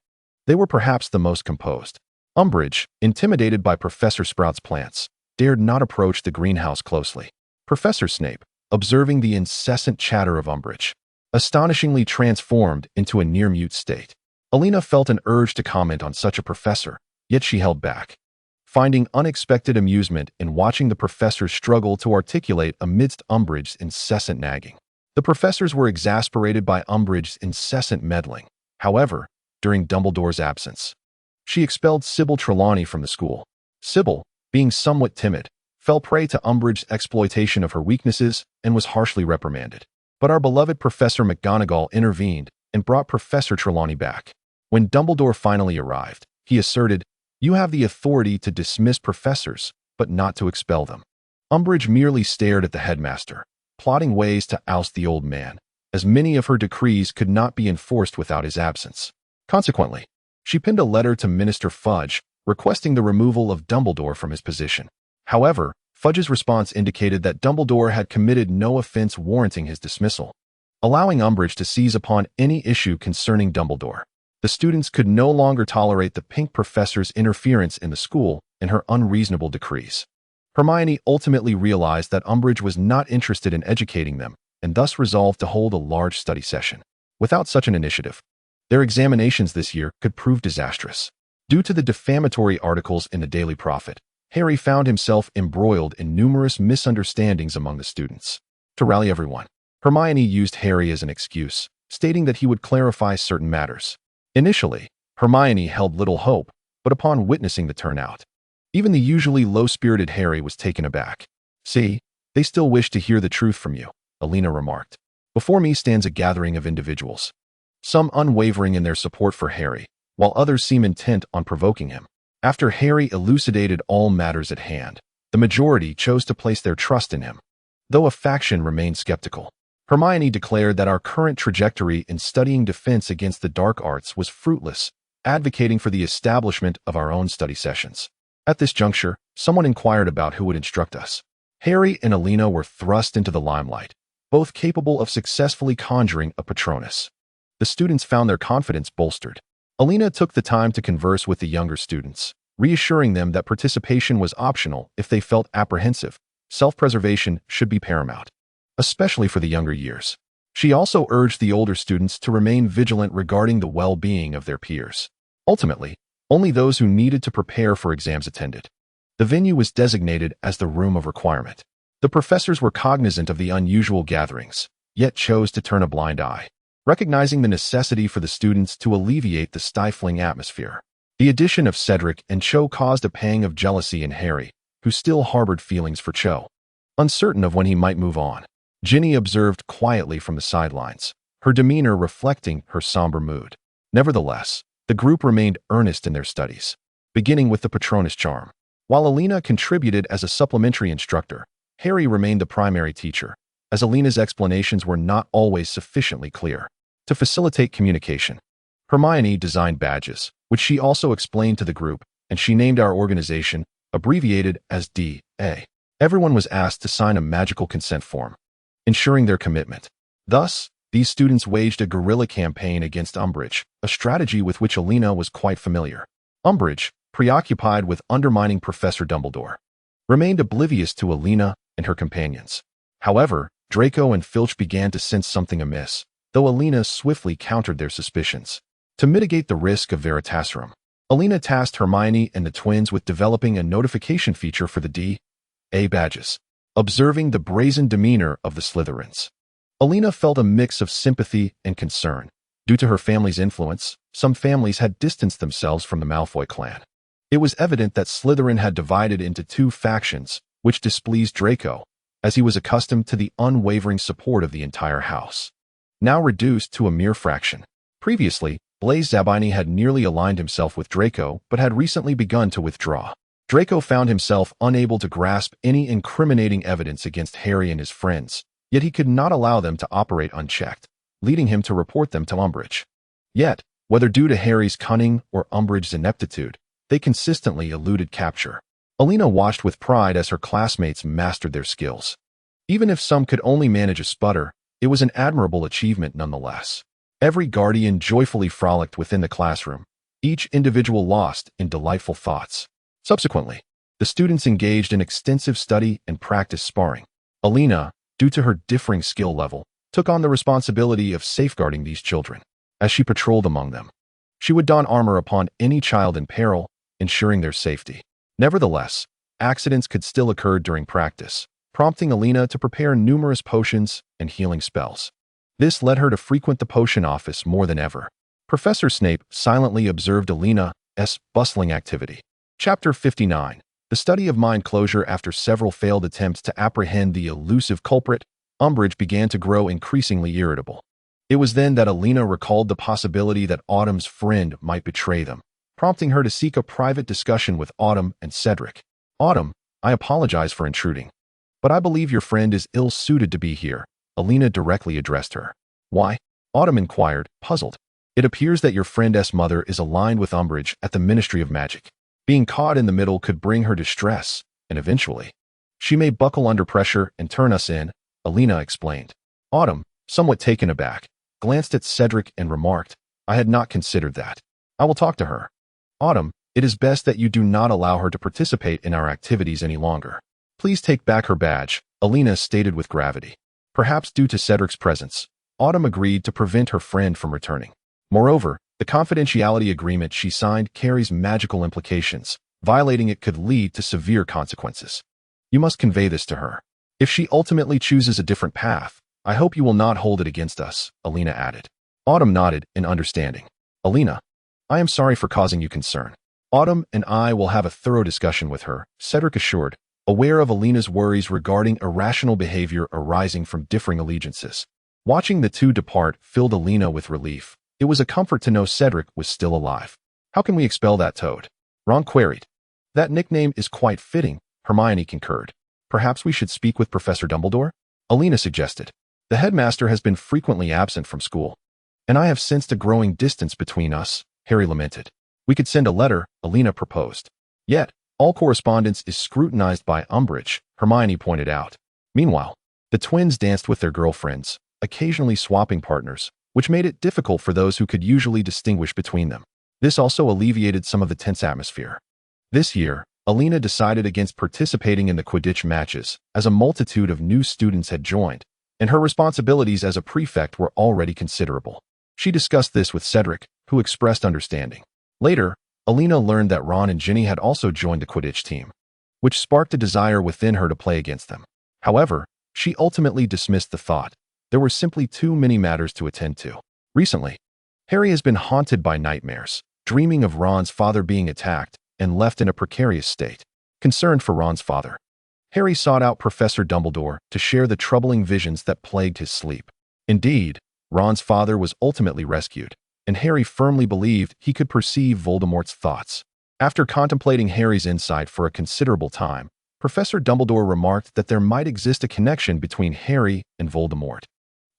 they were perhaps the most composed. Umbridge, intimidated by Professor Sprout's plants, dared not approach the greenhouse closely. Professor Snape, observing the incessant chatter of Umbridge, astonishingly transformed into a near-mute state. Elena felt an urge to comment on such a professor, yet she held back, finding unexpected amusement in watching the professors struggle to articulate amidst Umbridge's incessant nagging. The professors were exasperated by Umbridge's incessant meddling. However, during Dumbledore's absence, she expelled Sybil Trelawney from the school. Sybil, being somewhat timid, fell prey to Umbridge's exploitation of her weaknesses and was harshly reprimanded. But our beloved Professor McGonagall intervened and brought Professor Trelawney back. When Dumbledore finally arrived, he asserted, "You have the authority to dismiss professors, but not to expel them." Umbridge merely stared at the headmaster, plotting ways to oust the old man, as many of her decrees could not be enforced without his absence. Consequently, she penned a letter to Minister Fudge, requesting the removal of Dumbledore from his position. However, Fudge's response indicated that Dumbledore had committed no offense warranting his dismissal, allowing Umbridge to seize upon any issue concerning Dumbledore. The students could no longer tolerate the pink professor's interference in the school and her unreasonable decrees. Hermione ultimately realized that Umbridge was not interested in educating them and thus resolved to hold a large study session. Without such an initiative, their examinations this year could prove disastrous. Due to the defamatory articles in the Daily Prophet, Harry found himself embroiled in numerous misunderstandings among the students. To rally everyone, Hermione used Harry as an excuse, stating that he would clarify certain matters. Initially, Hermione held little hope, but upon witnessing the turnout, even the usually low-spirited Harry was taken aback. "See, they still wish to hear the truth from you," Elena remarked. "Before me stands a gathering of individuals, some unwavering in their support for Harry, while others seem intent on provoking him." After Harry elucidated all matters at hand, the majority chose to place their trust in him, though a faction remained skeptical. Hermione declared that our current trajectory in studying defense against the dark arts was fruitless, advocating for the establishment of our own study sessions. At this juncture, someone inquired about who would instruct us. Harry and Elena were thrust into the limelight, both capable of successfully conjuring a Patronus. The students found their confidence bolstered. Elena took the time to converse with the younger students, reassuring them that participation was optional if they felt apprehensive. Self-preservation should be paramount, especially for the younger years. She also urged the older students to remain vigilant regarding the well-being of their peers. Ultimately, only those who needed to prepare for exams attended. The venue was designated as the Room of Requirement. The professors were cognizant of the unusual gatherings, yet chose to turn a blind eye, recognizing the necessity for the students to alleviate the stifling atmosphere. The addition of Cedric and Cho caused a pang of jealousy in Harry, who still harbored feelings for Cho. Uncertain of when he might move on, Ginny observed quietly from the sidelines, her demeanor reflecting her somber mood. Nevertheless, the group remained earnest in their studies, beginning with the Patronus charm. While Elena contributed as a supplementary instructor, Harry remained the primary teacher, as Elena's explanations were not always sufficiently clear. To facilitate communication, Hermione designed badges, which she also explained to the group, and she named our organization, abbreviated as D.A. Everyone was asked to sign a magical consent form, ensuring their commitment. Thus, these students waged a guerrilla campaign against Umbridge, a strategy with which Elena was quite familiar. Umbridge, preoccupied with undermining Professor Dumbledore, remained oblivious to Elena and her companions. However, Draco and Filch began to sense something amiss, though Elena swiftly countered their suspicions. To mitigate the risk of Veritaserum, Elena tasked Hermione and the twins with developing a notification feature for the D.A. badges, observing the brazen demeanor of the Slytherins. Elena felt a mix of sympathy and concern. Due to her family's influence, some families had distanced themselves from the Malfoy clan. It was evident that Slytherin had divided into two factions, which displeased Draco, as he was accustomed to the unwavering support of the entire house, now reduced to a mere fraction. Previously, Blaise Zabini had nearly aligned himself with Draco but had recently begun to withdraw. Draco found himself unable to grasp any incriminating evidence against Harry and his friends, yet he could not allow them to operate unchecked, leading him to report them to Umbridge. Yet, whether due to Harry's cunning or Umbridge's ineptitude, they consistently eluded capture. Elena watched with pride as her classmates mastered their skills. Even if some could only manage a sputter, it was an admirable achievement nonetheless. Every guardian joyfully frolicked within the classroom, each individual lost in delightful thoughts. Subsequently, the students engaged in extensive study and practice sparring. Elena, due to her differing skill level, took on the responsibility of safeguarding these children. As she patrolled among them, she would don armor upon any child in peril, ensuring their safety. Nevertheless, accidents could still occur during practice, prompting Elena to prepare numerous potions and healing spells. This led her to frequent the potion office more than ever. Professor Snape silently observed Elena's bustling activity. Chapter 59. The study of mind closure. After several failed attempts to apprehend the elusive culprit, Umbridge began to grow increasingly irritable. It was then that Elena recalled the possibility that Autumn's friend might betray them, prompting her to seek a private discussion with Autumn and Cedric. Autumn, I apologize for intruding, but I believe your friend is ill-suited to be here, Elena directly addressed her. Why? Autumn inquired, puzzled. It appears that your friend's mother is aligned with Umbridge at the Ministry of Magic. Being caught in the middle could bring her distress, and eventually, she may buckle under pressure and turn us in, Elena explained. Autumn, somewhat taken aback, glanced at Cedric and remarked, I had not considered that. I will talk to her. Autumn, it is best that you do not allow her to participate in our activities any longer. Please take back her badge, Elena stated with gravity. Perhaps due to Cedric's presence, Autumn agreed to prevent her friend from returning. Moreover, the confidentiality agreement she signed carries magical implications. Violating it could lead to severe consequences. You must convey this to her. If she ultimately chooses a different path, I hope you will not hold it against us, Elena added. Autumn nodded in understanding. Elena, I am sorry for causing you concern. Autumn and I will have a thorough discussion with her, Cedric assured, aware of Elena's worries regarding irrational behavior arising from differing allegiances. Watching the two depart filled Elena with relief. It was a comfort to know Cedric was still alive. How can we expel that toad? Ron queried. That nickname is quite fitting, Hermione concurred. Perhaps we should speak with Professor Dumbledore? Elena suggested. The headmaster has been frequently absent from school, and I have sensed a growing distance between us, Harry lamented. We could send a letter, Elena proposed. Yet, all correspondence is scrutinized by Umbridge, Hermione pointed out. Meanwhile, the twins danced with their girlfriends, occasionally swapping partners, which made it difficult for those who could usually distinguish between them. This also alleviated some of the tense atmosphere. This year, Elena decided against participating in the Quidditch matches, as a multitude of new students had joined, and her responsibilities as a prefect were already considerable. She discussed this with Cedric, who expressed understanding. Later, Elena learned that Ron and Ginny had also joined the Quidditch team, which sparked a desire within her to play against them. However, she ultimately dismissed the thought. There were simply too many matters to attend to. Recently, Harry has been haunted by nightmares, dreaming of Ron's father being attacked and left in a precarious state. Concerned for Ron's father, Harry sought out Professor Dumbledore to share the troubling visions that plagued his sleep. Indeed, Ron's father was ultimately rescued, and Harry firmly believed he could perceive Voldemort's thoughts. After contemplating Harry's insight for a considerable time, Professor Dumbledore remarked that there might exist a connection between Harry and Voldemort,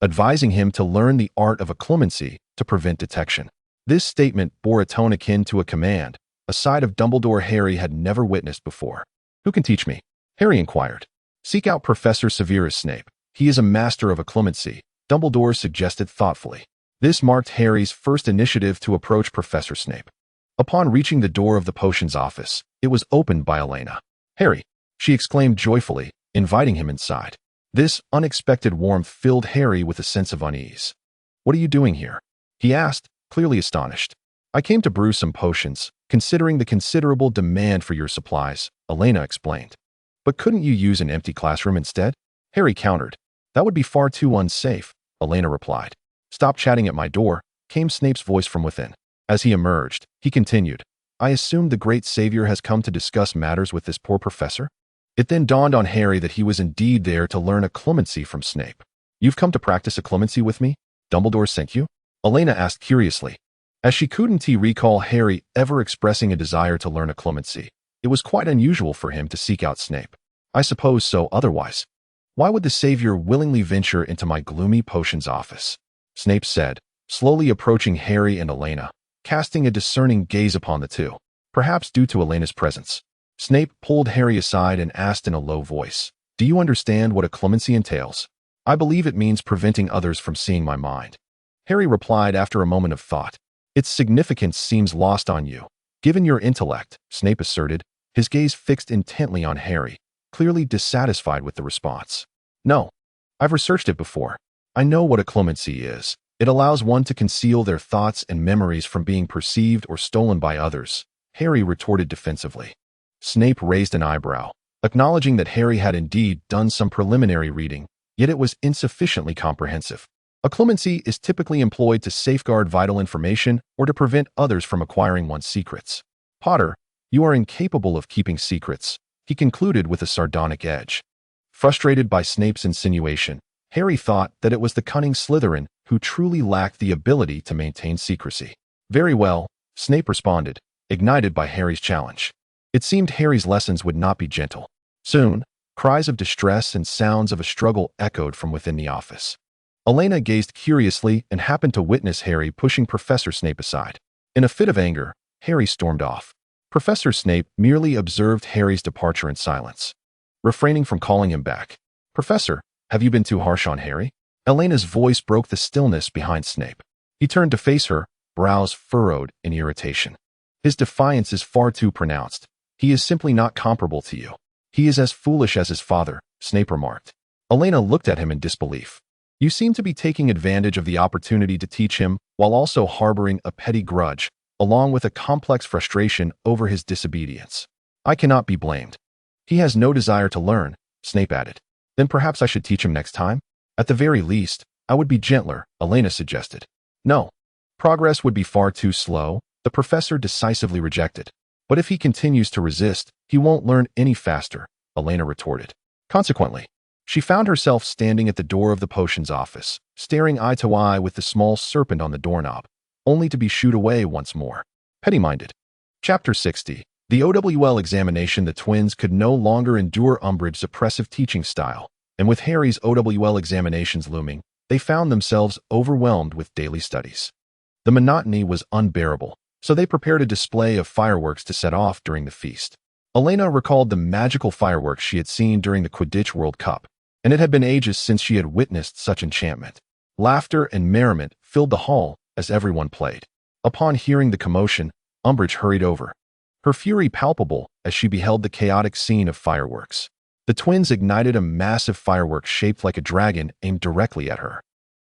advising him to learn the art of occlumency to prevent detection. This statement bore a tone akin to a command, a side of Dumbledore Harry had never witnessed before. Who can teach me? Harry inquired. Seek out Professor Severus Snape. He is a master of occlumency, Dumbledore suggested thoughtfully. This marked Harry's first initiative to approach Professor Snape. Upon reaching the door of the potions office, it was opened by Elena. Harry, she exclaimed joyfully, inviting him inside. This unexpected warmth filled Harry with a sense of unease. What are you doing here? He asked, clearly astonished. I came to brew some potions, considering the considerable demand for your supplies, Elena explained. But couldn't you use an empty classroom instead? Harry countered. That would be far too unsafe, Elena replied. Stop chatting at my door, came Snape's voice from within. As he emerged, he continued. I assume the great savior has come to discuss matters with this poor professor? It then dawned on Harry that he was indeed there to learn occlumency from Snape. You've come to practice occlumency with me? Dumbledore sent you? Elena asked curiously. As she couldn't recall Harry ever expressing a desire to learn occlumency, It was quite unusual for him to seek out Snape. I suppose so otherwise. Why would the Savior willingly venture into my gloomy potions office? Snape said, slowly approaching Harry and Elena, casting a discerning gaze upon the two. Perhaps due to Elena's presence. Snape pulled Harry aside and asked in a low voice, "Do you understand what a clemency entails?" "I believe it means preventing others from seeing my mind." Harry replied after a moment of thought. "Its significance seems lost on you. Given your intellect," Snape asserted, his gaze fixed intently on Harry, clearly dissatisfied with the response. "No. I've researched it before. I know what a clemency is. It allows one to conceal their thoughts and memories from being perceived or stolen by others," Harry retorted defensively. Snape raised an eyebrow, acknowledging that Harry had indeed done some preliminary reading, yet it was insufficiently comprehensive. A clemency is typically employed to safeguard vital information or to prevent others from acquiring one's secrets. "Potter, you are incapable of keeping secrets," he concluded with a sardonic edge. Frustrated by Snape's insinuation, Harry thought that it was the cunning Slytherin who truly lacked the ability to maintain secrecy. "Very well," Snape responded, ignited by Harry's challenge. It seemed Harry's lessons would not be gentle. Soon, cries of distress and sounds of a struggle echoed from within the office. Elena gazed curiously and happened to witness Harry pushing Professor Snape aside. In a fit of anger, Harry stormed off. Professor Snape merely observed Harry's departure in silence, refraining from calling him back. "Professor, have you been too harsh on Harry?" Elena's voice broke the stillness behind Snape. He turned to face her, brows furrowed in irritation. "His defiance is far too pronounced. He is simply not comparable to you. He is as foolish as his father," Snape remarked. Elena looked at him in disbelief. "You seem to be taking advantage of the opportunity to teach him while also harboring a petty grudge, along with a complex frustration over his disobedience. I cannot be blamed. He has no desire to learn," Snape added. "Then perhaps I should teach him next time? At the very least, I would be gentler," Elena suggested. "No. Progress would be far too slow," the professor decisively rejected. "But if he continues to resist, he won't learn any faster," Elena retorted. Consequently, she found herself standing at the door of the potions office, staring eye to eye with the small serpent on the doorknob, only to be shooed away once more. Petty-minded. Chapter 60. The OWL examination. The twins could no longer endure Umbridge's oppressive teaching style, and with Harry's OWL examinations looming, they found themselves overwhelmed with daily studies. The monotony was unbearable, so they prepared a display of fireworks to set off during the feast. Elena recalled the magical fireworks she had seen during the Quidditch World Cup, and it had been ages since she had witnessed such enchantment. Laughter and merriment filled the hall as everyone played. Upon hearing the commotion, Umbridge hurried over, her fury palpable as she beheld the chaotic scene of fireworks. The twins ignited a massive firework shaped like a dragon aimed directly at her,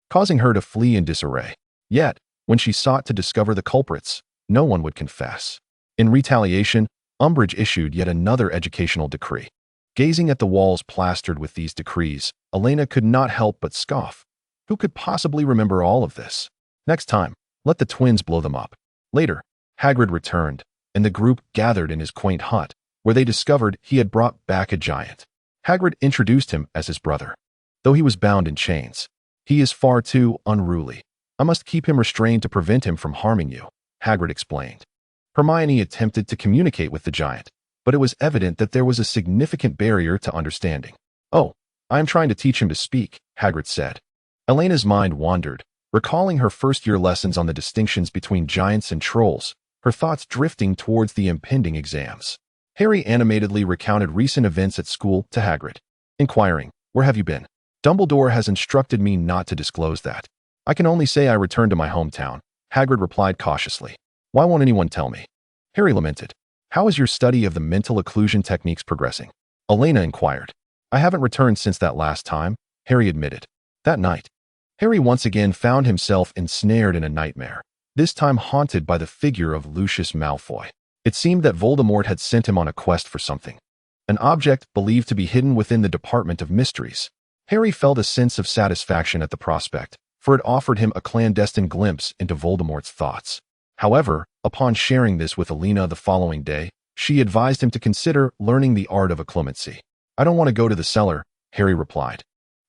causing her to flee in disarray. Yet, when she sought to discover the culprits, no one would confess. In retaliation, Umbridge issued yet another educational decree. Gazing at the walls plastered with these decrees, Elena could not help but scoff. Who could possibly remember all of this? Next time, let the twins blow them up. Later, Hagrid returned, and the group gathered in his quaint hut, where they discovered he had brought back a giant. Hagrid introduced him as his brother. Though he was bound in chains, he is far too unruly. I must keep him restrained to prevent him from harming you, Hagrid explained. Hermione attempted to communicate with the giant, but it was evident that there was a significant barrier to understanding. "Oh, I am trying to teach him to speak," Hagrid said. Elena's mind wandered, recalling her first-year lessons on the distinctions between giants and trolls, her thoughts drifting towards the impending exams. Harry animatedly recounted recent events at school to Hagrid, inquiring, "Where have you been?" "Dumbledore has instructed me not to disclose that. I can only say I returned to my hometown," Hagrid replied cautiously. "Why won't anyone tell me?" Harry lamented. "How is your study of the mental occlusion techniques progressing?" Elena inquired. "I haven't returned since that last time," Harry admitted. That night, Harry once again found himself ensnared in a nightmare, this time haunted by the figure of Lucius Malfoy. It seemed that Voldemort had sent him on a quest for something, an object believed to be hidden within the Department of Mysteries. Harry felt a sense of satisfaction at the prospect, for it offered him a clandestine glimpse into Voldemort's thoughts. However, upon sharing this with Elena the following day, she advised him to consider learning the art of a clemency. "I don't want to go to the cellar," Harry replied,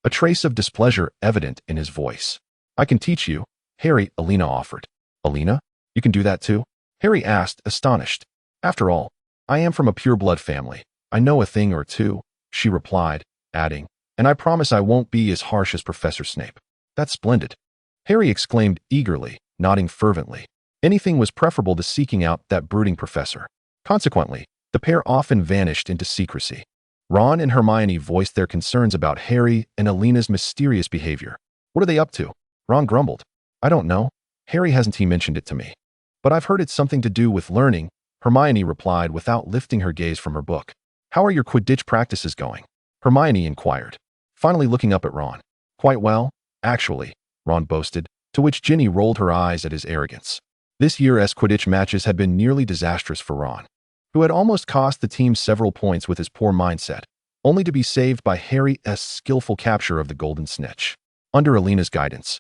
a trace of displeasure evident in his voice. "I can teach you," Elena offered. "Elena? You can do that too?" Harry asked, astonished. After all, I am from a pure-blood family. I know a thing or two, she replied, adding, and I promise I won't be as harsh as Professor Snape. That's splendid, Harry exclaimed eagerly, nodding fervently. Anything was preferable to seeking out that brooding professor. Consequently, the pair often vanished into secrecy. Ron and Hermione voiced their concerns about Harry and Elena's mysterious behavior. What are they up to? Ron grumbled. I don't know. Harry hasn't mentioned it to me. But I've heard it's something to do with learning, Hermione replied without lifting her gaze from her book. How are your Quidditch practices going? Hermione inquired, finally looking up at Ron. Quite well, actually, Ron boasted, to which Ginny rolled her eyes at his arrogance. This year's Quidditch matches had been nearly disastrous for Ron, who had almost cost the team several points with his poor mindset, only to be saved by Harry's skillful capture of the golden snitch. Under Elena's guidance,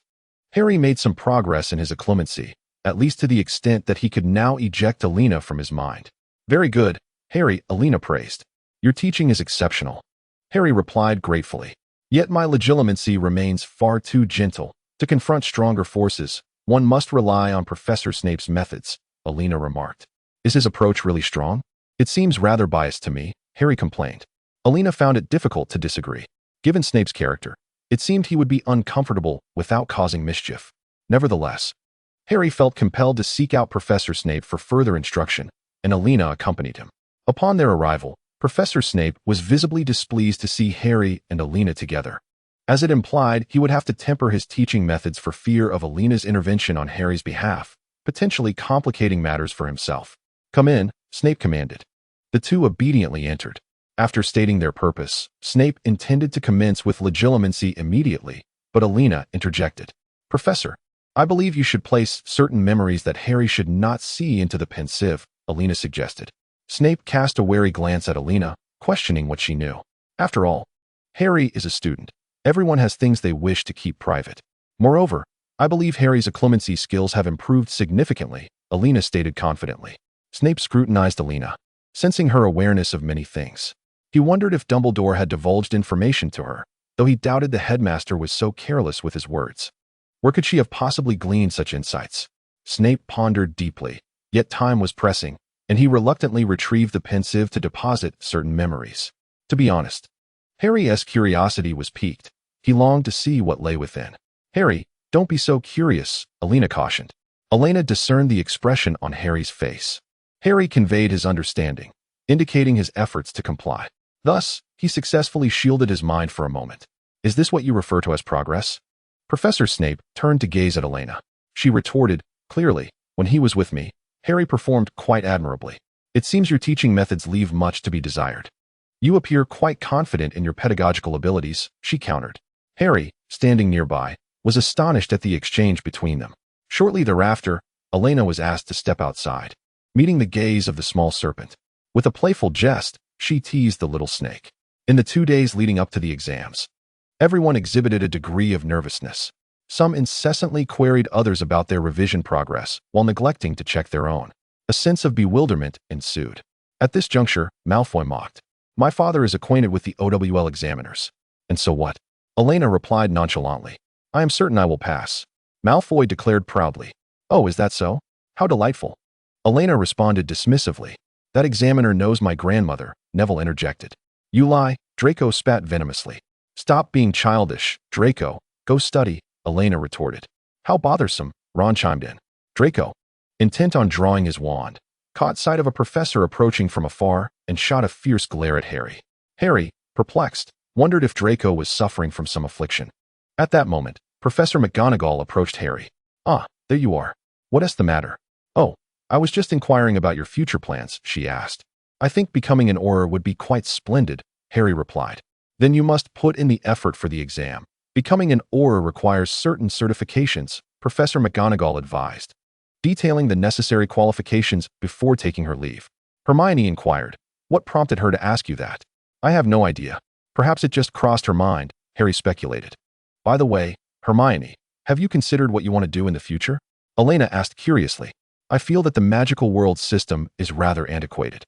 Harry made some progress in his acclimacy, at least to the extent that he could now eject Elena from his mind. Very good, Harry, Elena praised. Your teaching is exceptional. Harry replied gratefully. Yet my legitimacy remains far too gentle. To confront stronger forces, one must rely on Professor Snape's methods, Elena remarked. Is his approach really strong? It seems rather biased to me, Harry complained. Elena found it difficult to disagree. Given Snape's character, it seemed he would be uncomfortable without causing mischief. Nevertheless, Harry felt compelled to seek out Professor Snape for further instruction, and Elena accompanied him. Upon their arrival, Professor Snape was visibly displeased to see Harry and Elena together, as it implied he would have to temper his teaching methods for fear of Elena's intervention on Harry's behalf, potentially complicating matters for himself. Come in, Snape commanded. The two obediently entered. After stating their purpose, Snape intended to commence with legitimacy immediately, but Elena interjected. Professor, I believe you should place certain memories that Harry should not see into the pensieve, Elena suggested. Snape cast a wary glance at Elena, questioning what she knew. After all, Harry is a student. Everyone has things they wish to keep private. Moreover, I believe Harry's acclimacy skills have improved significantly, Elena stated confidently. Snape scrutinized Elena, sensing her awareness of many things. He wondered if Dumbledore had divulged information to her, though he doubted the headmaster was so careless with his words. Where could she have possibly gleaned such insights? Snape pondered deeply, yet time was pressing, and he reluctantly retrieved the pensieve to deposit certain memories. To be honest, Harry's curiosity was piqued. He longed to see what lay within. Harry, don't be so curious, Elena cautioned. Elena discerned the expression on Harry's face. Harry conveyed his understanding, indicating his efforts to comply. Thus, he successfully shielded his mind for a moment. Is this what you refer to as progress? Professor Snape turned to gaze at Elena. She retorted, clearly, when he was with me, Harry performed quite admirably. It seems your teaching methods leave much to be desired. You appear quite confident in your pedagogical abilities, she countered. Harry, standing nearby, was astonished at the exchange between them. Shortly thereafter, Elena was asked to step outside, meeting the gaze of the small serpent. With a playful jest, she teased the little snake. In the 2 days leading up to the exams, everyone exhibited a degree of nervousness. Some incessantly queried others about their revision progress while neglecting to check their own. A sense of bewilderment ensued. At this juncture, Malfoy mocked. My father is acquainted with the OWL examiners. And so what? Elena replied nonchalantly. I am certain I will pass. Malfoy declared proudly. Oh, is that so? How delightful. Elena responded dismissively. That examiner knows my grandmother, Neville interjected. You lie, Draco spat venomously. Stop being childish, Draco. Go study, Elena retorted. How bothersome, Ron chimed in. Draco, intent on drawing his wand, caught sight of a professor approaching from afar and shot a fierce glare at Harry. Harry, perplexed, wondered if Draco was suffering from some affliction. At that moment, Professor McGonagall approached Harry. Ah, there you are. What is the matter? Oh, I was just inquiring about your future plans, she asked. I think becoming an Auror would be quite splendid, Harry replied. Then you must put in the effort for the exam. Becoming an Auror requires certain certifications, Professor McGonagall advised, detailing the necessary qualifications before taking her leave. Hermione inquired, what prompted her to ask you that? I have no idea. Perhaps it just crossed her mind, Harry speculated. By the way, Hermione, have you considered what you want to do in the future? Elena asked curiously. I feel that the magical world system is rather antiquated.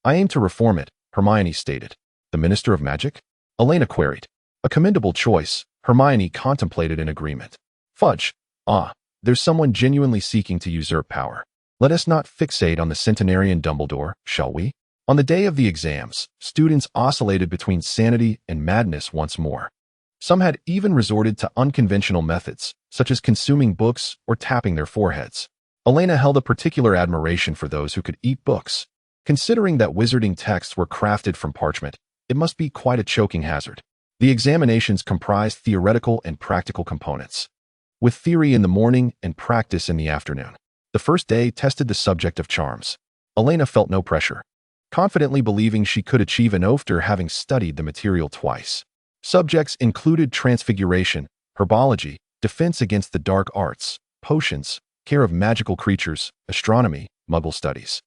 I aim to reform it, Hermione stated. The Minister of Magic? Elena queried. A commendable choice, Hermione contemplated in agreement. Fudge. Ah, there's someone genuinely seeking to usurp power. Let us not fixate on the centenarian Dumbledore, shall we? On the day of the exams, students oscillated between sanity and madness once more. Some had even resorted to unconventional methods, such as consuming books or tapping their foreheads. Elena held a particular admiration for those who could eat books. Considering that wizarding texts were crafted from parchment, it must be quite a choking hazard. The examinations comprised theoretical and practical components, with theory in the morning and practice in the afternoon. The first day tested the subject of charms. Elena felt no pressure, confidently believing she could achieve an after having studied the material twice. Subjects included transfiguration, herbology, defense against the dark arts, potions, care of magical creatures, astronomy, muggle studies,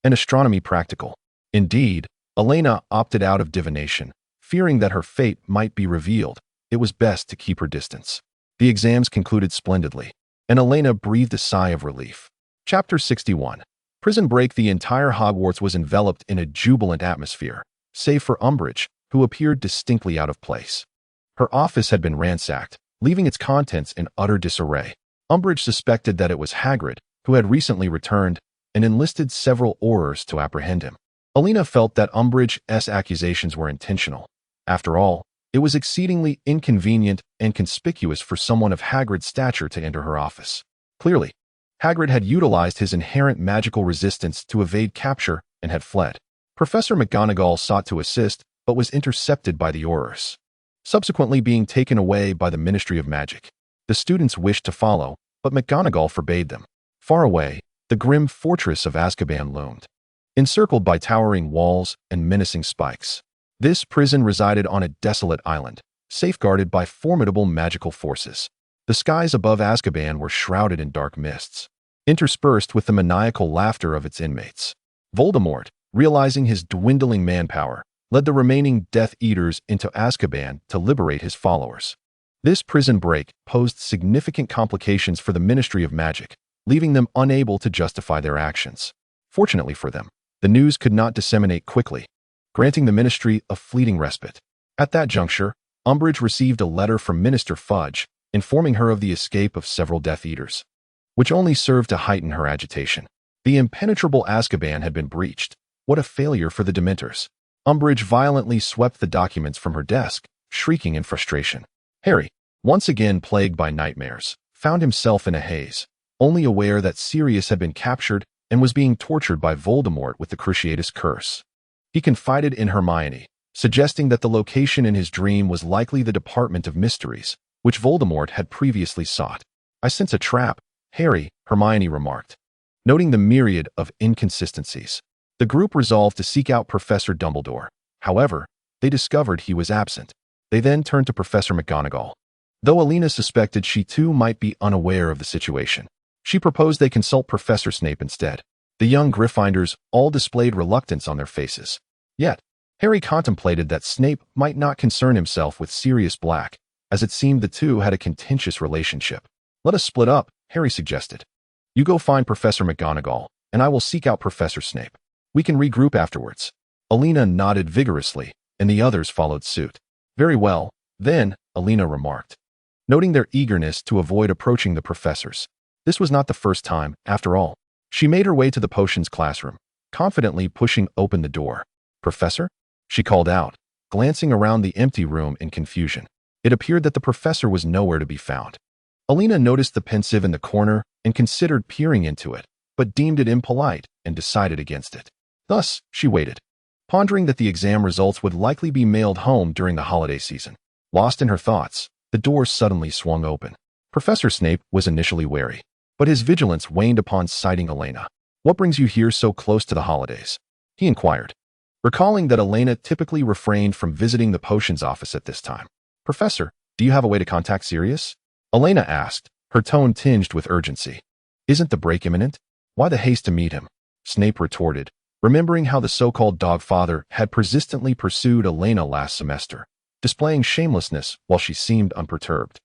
and astronomy practical. Indeed, Elena opted out of divination, fearing that her fate might be revealed. It was best to keep her distance. The exams concluded splendidly, and Elena breathed a sigh of relief. Chapter 61. Prison Break. The entire Hogwarts was enveloped in a jubilant atmosphere, save for Umbridge, who appeared distinctly out of place. Her office had been ransacked, leaving its contents in utter disarray. Umbridge suspected that it was Hagrid, who had recently returned, and enlisted several Aurors to apprehend him. Elena felt that Umbridge's accusations were intentional. After all, it was exceedingly inconvenient and conspicuous for someone of Hagrid's stature to enter her office. Clearly, Hagrid had utilized his inherent magical resistance to evade capture and had fled. Professor McGonagall sought to assist, but was intercepted by the Aurors, subsequently being taken away by the Ministry of Magic. The students wished to follow, but McGonagall forbade them. Far away, the grim fortress of Azkaban loomed, encircled by towering walls and menacing spikes. This prison resided on a desolate island, safeguarded by formidable magical forces. The skies above Azkaban were shrouded in dark mists, interspersed with the maniacal laughter of its inmates. Voldemort, realizing his dwindling manpower, led the remaining Death Eaters into Azkaban to liberate his followers. This prison break posed significant complications for the Ministry of Magic, leaving them unable to justify their actions. Fortunately for them, the news could not disseminate quickly, granting the ministry a fleeting respite. At that juncture, Umbridge received a letter from Minister Fudge, informing her of the escape of several Death Eaters, which only served to heighten her agitation. The impenetrable Azkaban had been breached. What a failure for the Dementors. Umbridge violently swept the documents from her desk, shrieking in frustration. Harry, once again plagued by nightmares, found himself in a haze, only aware that Sirius had been captured and was being tortured by Voldemort with the Cruciatus Curse. He confided in Hermione, suggesting that the location in his dream was likely the Department of Mysteries, which Voldemort had previously sought. I sense a trap, Harry, Hermione remarked, noting the myriad of inconsistencies. The group resolved to seek out Professor Dumbledore. However, they discovered he was absent. They then turned to Professor McGonagall. Though Elena suspected she too might be unaware of the situation, she proposed they consult Professor Snape instead. The young Gryffindors all displayed reluctance on their faces. Yet, Harry contemplated that Snape might not concern himself with Sirius Black, as it seemed the two had a contentious relationship. Let us split up, Harry suggested. You go find Professor McGonagall, and I will seek out Professor Snape. We can regroup afterwards. Elena nodded vigorously, and the others followed suit. Very well, then, Elena remarked, noting their eagerness to avoid approaching the professors. This was not the first time, after all. She made her way to the potions classroom, confidently pushing open the door. Professor? She called out, glancing around the empty room in confusion. It appeared that the professor was nowhere to be found. Elena noticed the pensieve in the corner and considered peering into it, but deemed it impolite and decided against it. Thus, she waited, pondering that the exam results would likely be mailed home during the holiday season. Lost in her thoughts, the door suddenly swung open. Professor Snape was initially wary, but his vigilance waned upon sighting Elena. What brings you here so close to the holidays? He inquired, recalling that Elena typically refrained from visiting the potions office at this time. Professor, do you have a way to contact Sirius? Elena asked, her tone tinged with urgency. Isn't the break imminent? Why the haste to meet him? Snape retorted, remembering how the so-called dog-father had persistently pursued Elena last semester, displaying shamelessness while she seemed unperturbed.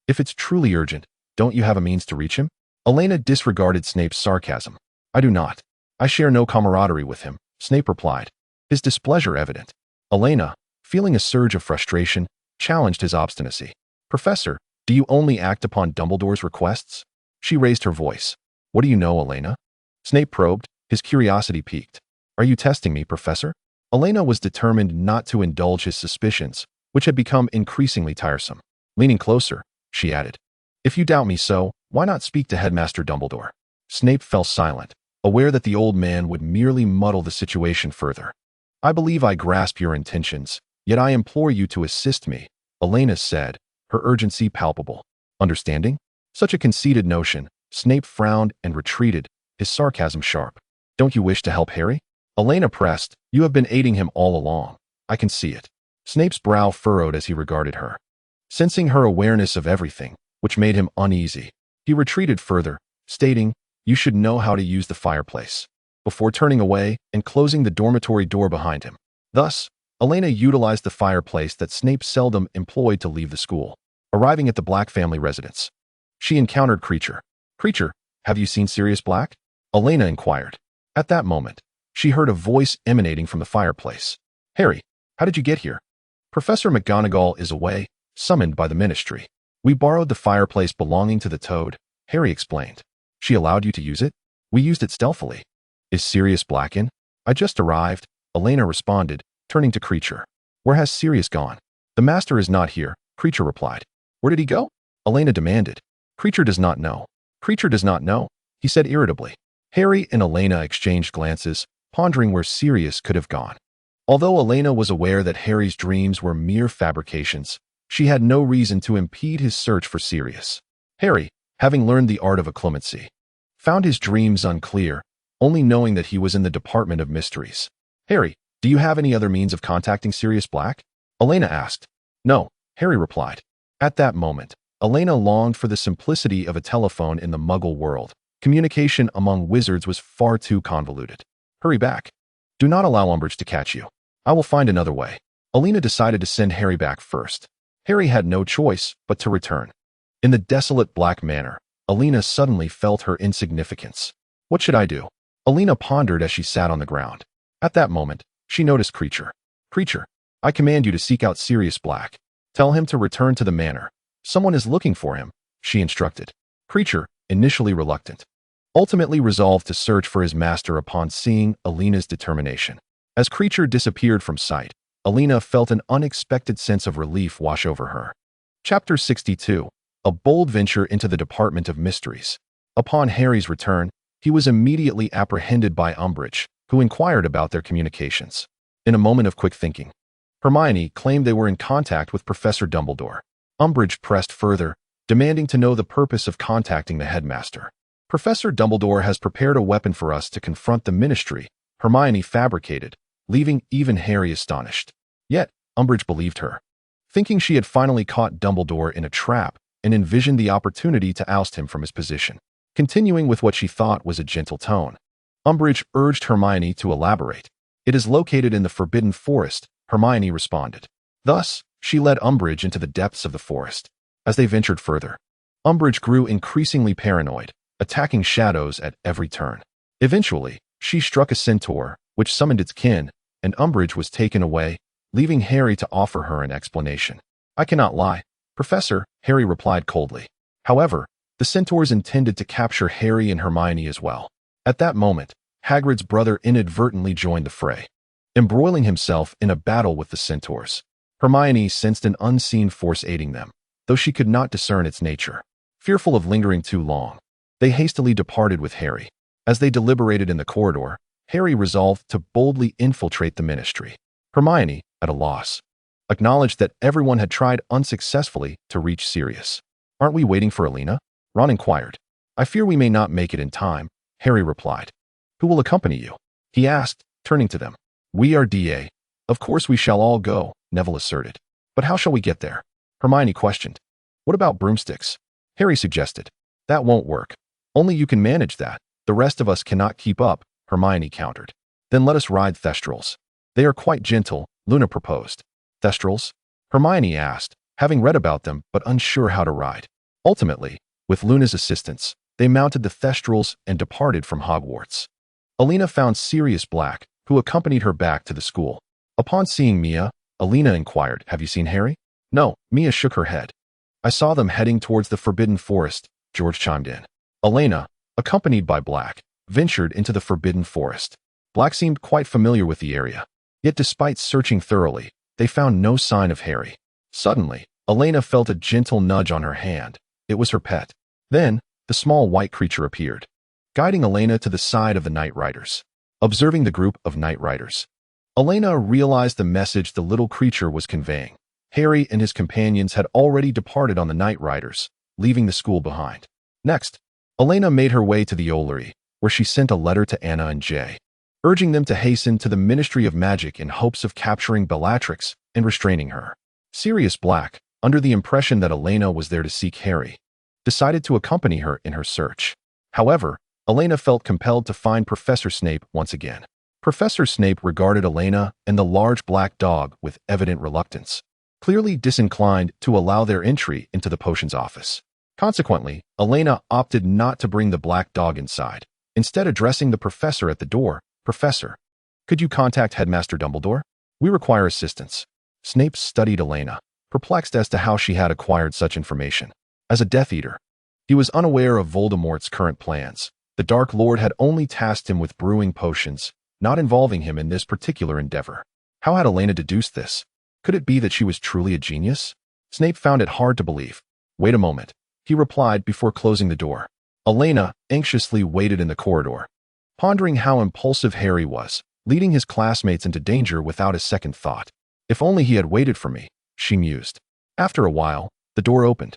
If it's truly urgent, don't you have a means to reach him? Elena disregarded Snape's sarcasm. I do not. I share no camaraderie with him, Snape replied, his displeasure evident. Elena, feeling a surge of frustration, challenged his obstinacy. Professor, do you only act upon Dumbledore's requests? She raised her voice. What do you know, Elena? Snape probed, his curiosity piqued. Are you testing me, Professor? Elena was determined not to indulge his suspicions, which had become increasingly tiresome. Leaning closer, she added, "If you doubt me so, why not speak to Headmaster Dumbledore?" Snape fell silent, aware that the old man would merely muddle the situation further. "I believe I grasp your intentions, yet I implore you to assist me," Elena said, her urgency palpable. "Understanding?" Such a conceited notion. Snape frowned and retreated, his sarcasm sharp. "Don't you wish to help Harry?" Elena pressed. "You have been aiding him all along. I can see it." Snape's brow furrowed as he regarded her. Sensing her awareness of everything, which made him uneasy, he retreated further, stating, "You should know how to use the fireplace," before turning away and closing the dormitory door behind him. Thus, Elena utilized the fireplace that Snape seldom employed to leave the school. Arriving at the Black family residence, she encountered Creature. "Creature, have you seen Sirius Black?" Elena inquired. At that moment, she heard a voice emanating from the fireplace. "Harry, how did you get here?" "Professor McGonagall is away, summoned by the Ministry. We borrowed the fireplace belonging to the Toad," Harry explained. "She allowed you to use it?" "We used it stealthily." "Is Sirius Black in?" "I just arrived," Elena responded, turning to Creature. "Where has Sirius gone?" "The Master is not here," Creature replied. "Where did he go?" Elena demanded. "Creature does not know." "Creature does not know," he said irritably. Harry and Elena exchanged glances, pondering where Sirius could have gone. Although Elena was aware that Harry's dreams were mere fabrications, she had no reason to impede his search for Sirius. Harry, having learned the art of occlumency, found his dreams unclear, only knowing that he was in the Department of Mysteries. "Harry, do you have any other means of contacting Sirius Black?" Elena asked. "No," Harry replied. At that moment, Elena longed for the simplicity of a telephone in the Muggle world. Communication among wizards was far too convoluted. "Hurry back. Do not allow Umbridge to catch you. I will find another way." Elena decided to send Harry back first. Harry had no choice but to return. In the desolate Black Manor, Elena suddenly felt her insignificance. "What should I do?" Elena pondered as she sat on the ground. At that moment, she noticed Creature. "Creature, I command you to seek out Sirius Black. Tell him to return to the manor. Someone is looking for him," she instructed. Creature, initially reluctant, ultimately resolved to search for his master upon seeing Elena's determination. As Creature disappeared from sight, Elena felt an unexpected sense of relief wash over her. Chapter 62. A bold venture into the Department of Mysteries. Upon Harry's return, he was immediately apprehended by Umbridge, who inquired about their communications. In a moment of quick thinking, Hermione claimed they were in contact with Professor Dumbledore. Umbridge pressed further, demanding to know the purpose of contacting the headmaster. "Professor Dumbledore has prepared a weapon for us to confront the Ministry," Hermione fabricated, leaving even Harry astonished. Yet, Umbridge believed her, thinking she had finally caught Dumbledore in a trap and envisioned the opportunity to oust him from his position. Continuing with what she thought was a gentle tone, Umbridge urged Hermione to elaborate. "It is located in the Forbidden Forest," Hermione responded. Thus, she led Umbridge into the depths of the forest. As they ventured further, Umbridge grew increasingly paranoid, attacking shadows at every turn. Eventually, she struck a centaur, which summoned its kin, and Umbridge was taken away, leaving Harry to offer her an explanation. "I cannot lie, Professor," Harry replied coldly. However, the centaurs intended to capture Harry and Hermione as well. At that moment, Hagrid's brother inadvertently joined the fray, embroiling himself in a battle with the centaurs. Hermione sensed an unseen force aiding them, though she could not discern its nature. Fearful of lingering too long, they hastily departed with Harry. As they deliberated in the corridor, Harry resolved to boldly infiltrate the Ministry. Hermione, at a loss, acknowledged that everyone had tried unsuccessfully to reach Sirius. "Aren't we waiting for Elena?" Ron inquired. "I fear we may not make it in time," Harry replied. "Who will accompany you?" he asked, turning to them. "We are DA. Of course we shall all go," Neville asserted. "But how shall we get there?" Hermione questioned. "What about broomsticks?" Harry suggested. "That won't work. Only you can manage that. The rest of us cannot keep up," Hermione countered. "Then let us ride Thestrals. They are quite gentle," Luna proposed. "Thestrals?" Hermione asked, having read about them but unsure how to ride. Ultimately, with Luna's assistance, they mounted the Thestrals and departed from Hogwarts. Elena found Sirius Black, who accompanied her back to the school. Upon seeing Mia, Elena inquired, "Have you seen Harry?" "No," Mia shook her head. "I saw them heading towards the Forbidden Forest," George chimed in. Elena, accompanied by Black, ventured into the Forbidden Forest. Black seemed quite familiar with the area. Yet despite searching thoroughly, they found no sign of Harry. Suddenly, Elena felt a gentle nudge on her hand. It was her pet. Then, the small white creature appeared, guiding Elena to the side of the Night Riders. Observing the group of Night Riders, Elena realized the message the little creature was conveying. Harry and his companions had already departed on the Night Riders, leaving the school behind. Next, Elena made her way to the Ollery, where she sent a letter to Anna and Jay, urging them to hasten to the Ministry of Magic in hopes of capturing Bellatrix and restraining her. Sirius Black, under the impression that Elena was there to seek Harry, decided to accompany her in her search. However, Elena felt compelled to find Professor Snape once again. Professor Snape regarded Elena and the large black dog with evident reluctance, clearly disinclined to allow their entry into the potions office. Consequently, Elena opted not to bring the black dog inside, instead addressing the professor at the door. "Professor, could you contact Headmaster Dumbledore? We require assistance." Snape studied Elena, perplexed as to how she had acquired such information. As a Death Eater, he was unaware of Voldemort's current plans. The Dark Lord had only tasked him with brewing potions, not involving him in this particular endeavor. How had Elena deduced this? Could it be that she was truly a genius? Snape found it hard to believe. "Wait a moment," he replied before closing the door. Elena anxiously waited in the corridor, pondering how impulsive Harry was, leading his classmates into danger without a second thought. "If only he had waited for me," she mused. After a while, the door opened,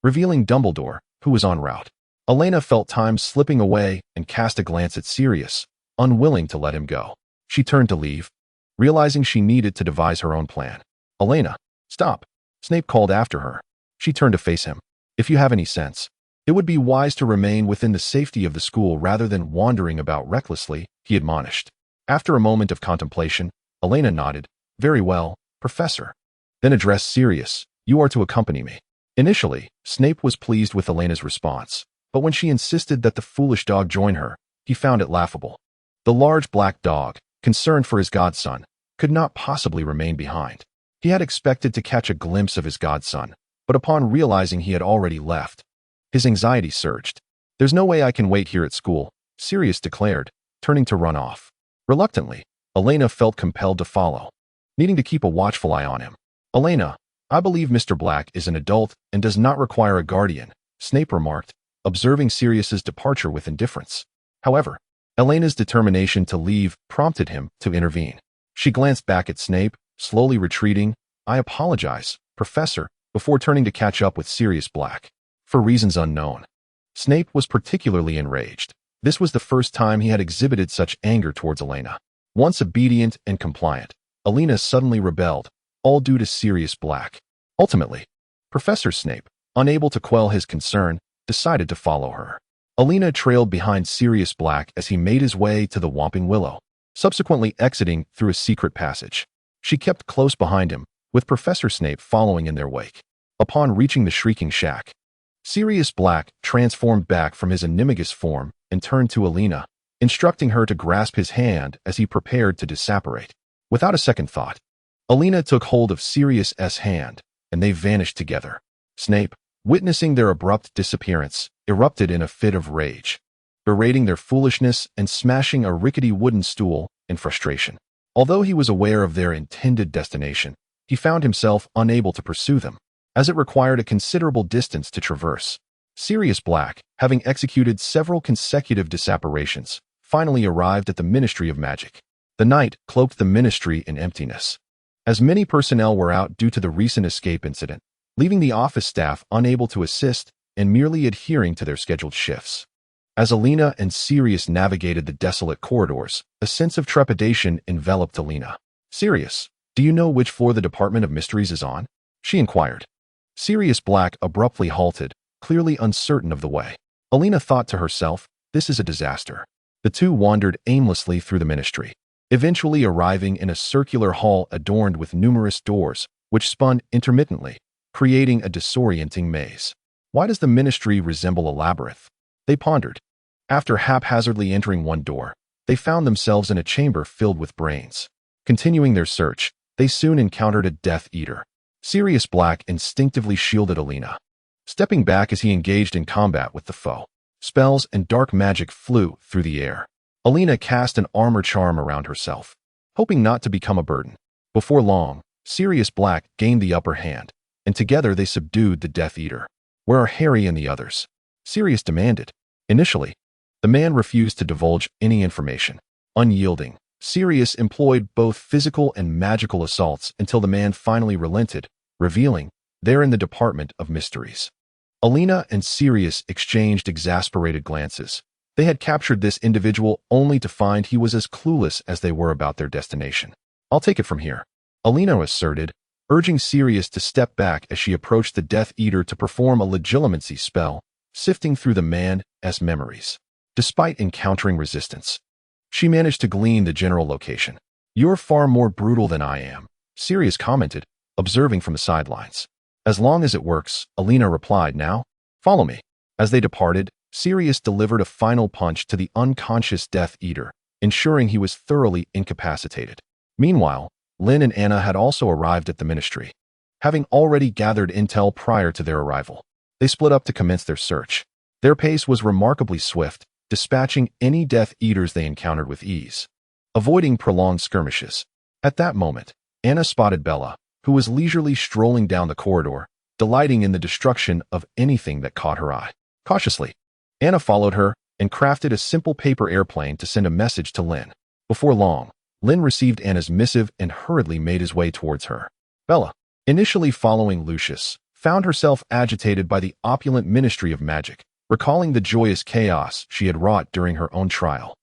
revealing Dumbledore, who was en route. Elena felt time slipping away and cast a glance at Sirius, unwilling to let him go. She turned to leave, realizing she needed to devise her own plan. "Elena, stop!" Snape called after her. She turned to face him. "If you have any sense, it would be wise to remain within the safety of the school rather than wandering about recklessly," he admonished. After a moment of contemplation, Elena nodded. "Very well, Professor." Then addressed Sirius. "You are to accompany me." Initially, Snape was pleased with Elena's response, but when she insisted that the foolish dog join her, he found it laughable. The large black dog, concerned for his godson, could not possibly remain behind. He had expected to catch a glimpse of his godson, but upon realizing he had already left, his anxiety surged. "There's no way I can wait here at school," Sirius declared, turning to run off. Reluctantly, Elena felt compelled to follow, needing to keep a watchful eye on him. "Elena, I believe Mr. Black is an adult and does not require a guardian," Snape remarked, observing Sirius's departure with indifference. However, Elena's determination to leave prompted him to intervene. She glanced back at Snape, slowly retreating. "I apologize, Professor," before turning to catch up with Sirius Black. For reasons unknown, Snape was particularly enraged. This was the first time he had exhibited such anger towards Elena. Once obedient and compliant, Elena suddenly rebelled, all due to Sirius Black. Ultimately, Professor Snape, unable to quell his concern, decided to follow her. Elena trailed behind Sirius Black as he made his way to the Whomping Willow, subsequently exiting through a secret passage. She kept close behind him, with Professor Snape following in their wake. Upon reaching the Shrieking Shack, Sirius Black transformed back from his animagus form and turned to Elena, instructing her to grasp his hand as he prepared to disapparate. Without a second thought, Elena took hold of Sirius's hand, and they vanished together. Snape, witnessing their abrupt disappearance, erupted in a fit of rage, berating their foolishness and smashing a rickety wooden stool in frustration. Although he was aware of their intended destination, he found himself unable to pursue them, as it required a considerable distance to traverse. Sirius Black, having executed several consecutive disapparitions, finally arrived at the Ministry of Magic. The night cloaked the ministry in emptiness, as many personnel were out due to the recent escape incident, leaving the office staff unable to assist and merely adhering to their scheduled shifts. As Elena and Sirius navigated the desolate corridors, a sense of trepidation enveloped Elena. "Sirius, do you know which floor the Department of Mysteries is on?" she inquired. Sirius Black abruptly halted, clearly uncertain of the way. Elena thought to herself, "This is a disaster." The two wandered aimlessly through the ministry, eventually arriving in a circular hall adorned with numerous doors, which spun intermittently, creating a disorienting maze. Why does the ministry resemble a labyrinth? They pondered. After haphazardly entering one door, they found themselves in a chamber filled with brains. Continuing their search, they soon encountered a Death Eater. Sirius Black instinctively shielded Elena, stepping back as he engaged in combat with the foe. Spells and dark magic flew through the air. Elena cast an armor charm around herself, hoping not to become a burden. Before long, Sirius Black gained the upper hand, and together they subdued the Death Eater. "Where are Harry and the others?" Sirius demanded. Initially, the man refused to divulge any information. Unyielding, Sirius employed both physical and magical assaults until the man finally relented, revealing they're in the Department of Mysteries. Elena and Sirius exchanged exasperated glances. They had captured this individual only to find he was as clueless as they were about their destination. "I'll take it from here," Elena asserted, urging Sirius to step back as she approached the Death Eater to perform a legitimacy spell, sifting through the man's memories. Despite encountering resistance, she managed to glean the general location. "You're far more brutal than I am," Sirius commented, observing from the sidelines. "As long as it works," Elena replied. "Now, follow me." As they departed, Sirius delivered a final punch to the unconscious Death Eater, ensuring he was thoroughly incapacitated. Meanwhile, Lynn and Anna had also arrived at the Ministry. Having already gathered intel prior to their arrival, they split up to commence their search. Their pace was remarkably swift, dispatching any Death Eaters they encountered with ease, avoiding prolonged skirmishes. At that moment, Anna spotted Bella, who was leisurely strolling down the corridor, delighting in the destruction of anything that caught her eye. Cautiously, Anna followed her and crafted a simple paper airplane to send a message to Lynn. Before long, Lynn received Anna's missive and hurriedly made his way towards her. Bella, initially following Lucius, found herself agitated by the opulent Ministry of Magic, recalling the joyous chaos she had wrought during her own trial.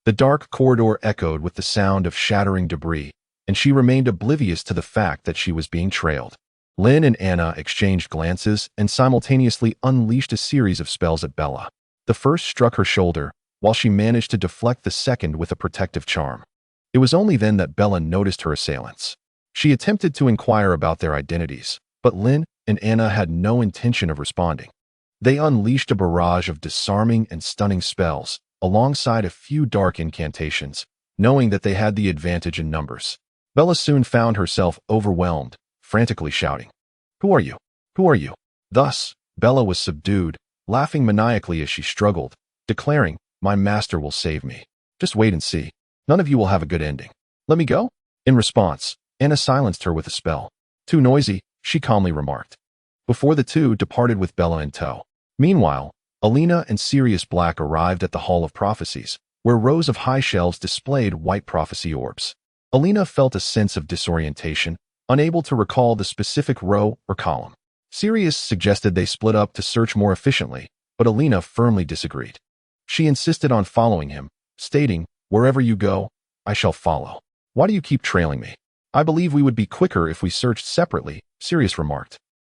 The dark corridor echoed with the sound of shattering debris, and she remained oblivious to the fact that she was being trailed. Lynn and Anna exchanged glances and simultaneously unleashed a series of spells at Bella. The first struck her shoulder, while she managed to deflect the second with a protective charm. It was only then that Bella noticed her assailants. She attempted to inquire about their identities, but Lynn and Anna had no intention of responding. They unleashed a barrage of disarming and stunning spells, alongside a few dark incantations, knowing that they had the advantage in numbers. Bella soon found herself overwhelmed, frantically shouting, "Who are you? Who are you?" Thus, Bella was subdued, laughing maniacally as she struggled, declaring, "My master will save me. Just wait and see. None of you will have a good ending. Let me go?" In response, Anna silenced her with a spell. "Too noisy," she calmly remarked, before the two departed with Bella in tow. Meanwhile, Elena and Sirius Black arrived at the Hall of Prophecies, where rows of high shelves displayed white prophecy orbs. Elena felt a sense of disorientation, unable to recall the specific row or column. Sirius suggested they split up to search more efficiently, but Elena firmly disagreed. She insisted on following him, stating, "Wherever you go, I shall follow. Why do you keep trailing me?" "I believe we would be quicker if we searched separately," Sirius remarked.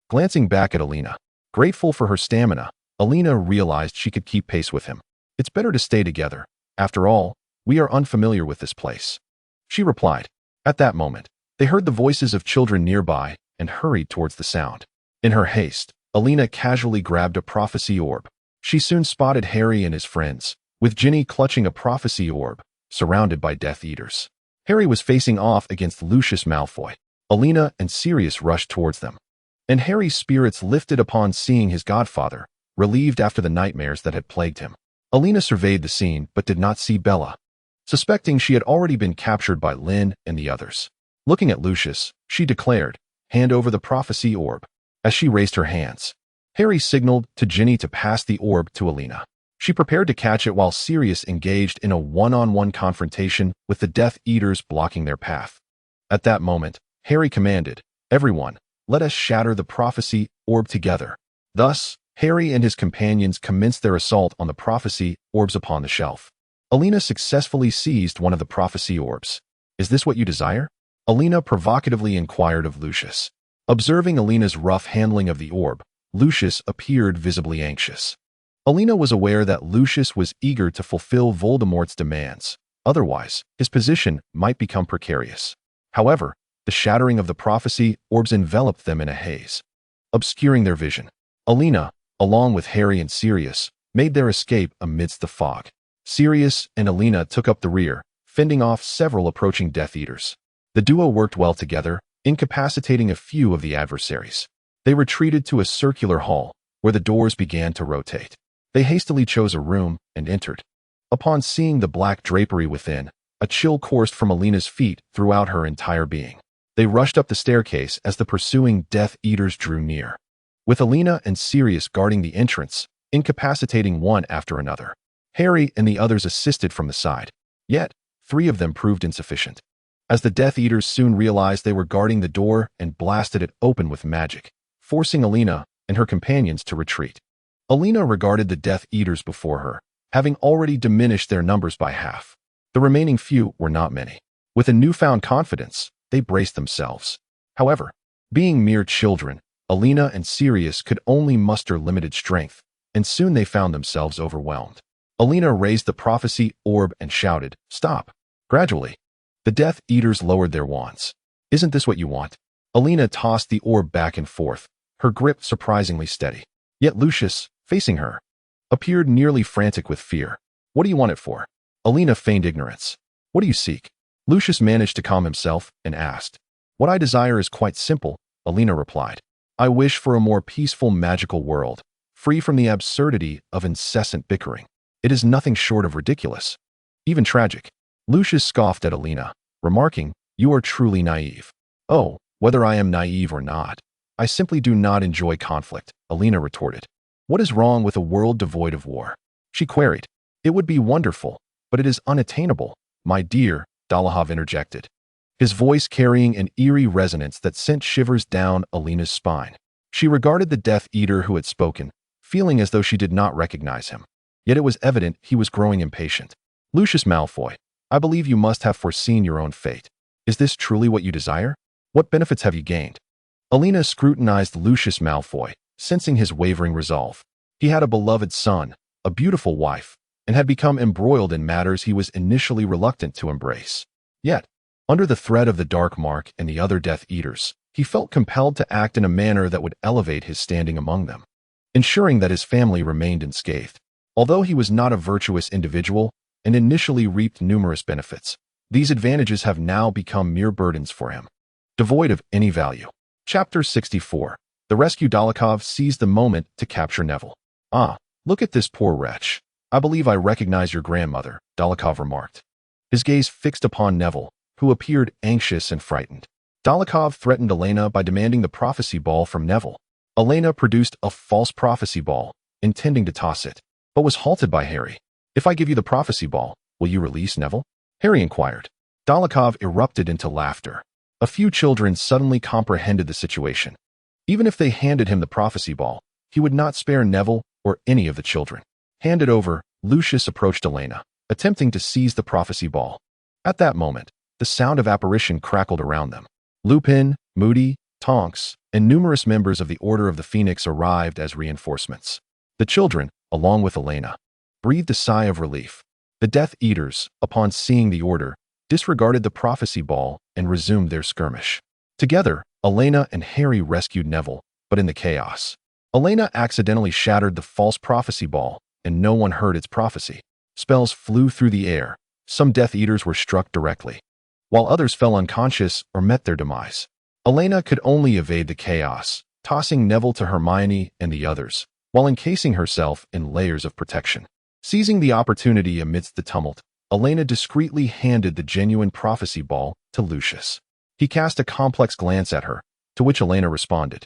Glancing back at Elena, grateful for her stamina, Elena realized she could keep pace with him. "It's better to stay together. After all, we are unfamiliar with this place," she replied. At that moment, they heard the voices of children nearby and hurried towards the sound. In her haste, Elena casually grabbed a prophecy orb. She soon spotted Harry and his friends, with Ginny clutching a prophecy orb, surrounded by Death Eaters. Harry was facing off against Lucius Malfoy. Elena and Sirius rushed towards them, and Harry's spirits lifted upon seeing his godfather, relieved after the nightmares that had plagued him. Elena surveyed the scene but did not see Bella, suspecting she had already been captured by Lynn and the others. Looking at Lucius, she declared, "Hand over the prophecy orb." As she raised her hands, Harry signaled to Ginny to pass the orb to Elena. She prepared to catch it while Sirius engaged in a one-on-one confrontation with the Death Eaters blocking their path. At that moment, Harry commanded, "Everyone, let us shatter the prophecy orb together." Thus, Harry and his companions commenced their assault on the prophecy orbs upon the shelf. Elena successfully seized one of the prophecy orbs. "Is this what you desire?" Elena provocatively inquired of Lucius. Observing Elena's rough handling of the orb, Lucius appeared visibly anxious. Elena was aware that Lucius was eager to fulfill Voldemort's demands. Otherwise, his position might become precarious. However, the shattering of the prophecy orbs enveloped them in a haze, obscuring their vision. Elena, along with Harry and Sirius, made their escape amidst the fog. Sirius and Elena took up the rear, fending off several approaching Death Eaters. The duo worked well together, incapacitating a few of the adversaries. They retreated to a circular hall, where the doors began to rotate. They hastily chose a room and entered. Upon seeing the black drapery within, a chill coursed from Elena's feet throughout her entire being. They rushed up the staircase as the pursuing Death Eaters drew near, with Elena and Sirius guarding the entrance, incapacitating one after another. Harry and the others assisted from the side. Yet, 3 of them proved insufficient, as the Death Eaters soon realized they were guarding the door and blasted it open with magic, forcing Elena and her companions to retreat. Elena regarded the Death Eaters before her, having already diminished their numbers by half. The remaining few were not many. With a newfound confidence, they braced themselves. However, being mere children, Elena and Sirius could only muster limited strength, and soon they found themselves overwhelmed. Elena raised the prophecy orb and shouted, "Stop!" Gradually, the Death Eaters lowered their wands. "Isn't this what you want?" Elena tossed the orb back and forth, her grip surprisingly steady. Yet Lucius, facing her, appeared nearly frantic with fear. "What do you want it for?" Elena feigned ignorance. "What do you seek?" Lucius managed to calm himself and asked. "What I desire is quite simple," Elena replied. "I wish for a more peaceful magical world, free from the absurdity of incessant bickering. It is nothing short of ridiculous, even tragic." Lucius scoffed at Elena, remarking, "You are truly naive." "Oh, whether I am naive or not, I simply do not enjoy conflict," Elena retorted. "What is wrong with a world devoid of war?" she queried. "It would be wonderful, but it is unattainable, my dear," Dolohov interjected, his voice carrying an eerie resonance that sent shivers down Elena's spine. She regarded the Death Eater who had spoken, feeling as though she did not recognize him. Yet it was evident he was growing impatient. "Lucius Malfoy, I believe you must have foreseen your own fate. Is this truly what you desire? What benefits have you gained?" Elena scrutinized Lucius Malfoy, sensing his wavering resolve. He had a beloved son, a beautiful wife, and had become embroiled in matters he was initially reluctant to embrace. Yet, under the threat of the Dark Mark and the other Death Eaters, he felt compelled to act in a manner that would elevate his standing among them, ensuring that his family remained unscathed. Although he was not a virtuous individual and initially reaped numerous benefits, these advantages have now become mere burdens for him, devoid of any value. Chapter 64. The Rescue. Dolokhov seized the moment to capture Neville. "Ah, look at this poor wretch. I believe I recognize your grandmother," Dolokhov remarked, his gaze fixed upon Neville, who appeared anxious and frightened. Dolokhov threatened Elena by demanding the prophecy ball from Neville. Elena produced a false prophecy ball, intending to toss it, but was halted by Harry. "If I give you the prophecy ball, will you release Neville?" Harry inquired. Dolokhov erupted into laughter. A few children suddenly comprehended the situation. Even if they handed him the prophecy ball, he would not spare Neville or any of the children. Handed over, Lucius approached Elena, attempting to seize the prophecy ball. At that moment, the sound of apparition crackled around them. Lupin, Moody, Tonks, and numerous members of the Order of the Phoenix arrived as reinforcements. The children, along with Elena, breathed a sigh of relief. The Death Eaters, upon seeing the order, disregarded the prophecy ball and resumed their skirmish. Together, Elena and Harry rescued Neville, but in the chaos, Elena accidentally shattered the false prophecy ball, and no one heard its prophecy. Spells flew through the air. Some Death Eaters were struck directly, while others fell unconscious or met their demise. Elena could only evade the chaos, tossing Neville to Hermione and the others, while encasing herself in layers of protection. Seizing the opportunity amidst the tumult, Elena discreetly handed the genuine prophecy ball to Lucius. He cast a complex glance at her, to which Elena responded,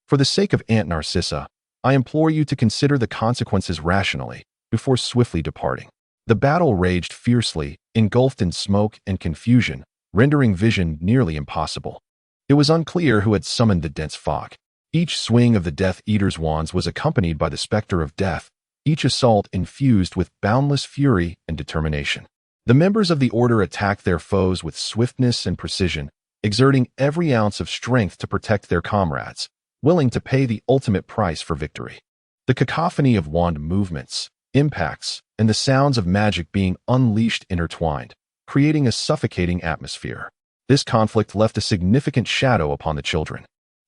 "For the sake of Aunt Narcissa, I implore you to consider the consequences rationally before swiftly departing." The battle raged fiercely, engulfed in smoke and confusion, rendering vision nearly impossible. It was unclear who had summoned the dense fog. Each swing of the Death Eaters' wands was accompanied by the specter of death, each assault infused with boundless fury and determination. The members of the Order attacked their foes with swiftness and precision, exerting every ounce of strength to protect their comrades, willing to pay the ultimate price for victory. The cacophony of wand movements, impacts, and the sounds of magic being unleashed intertwined, creating a suffocating atmosphere. This conflict left a significant shadow upon the children,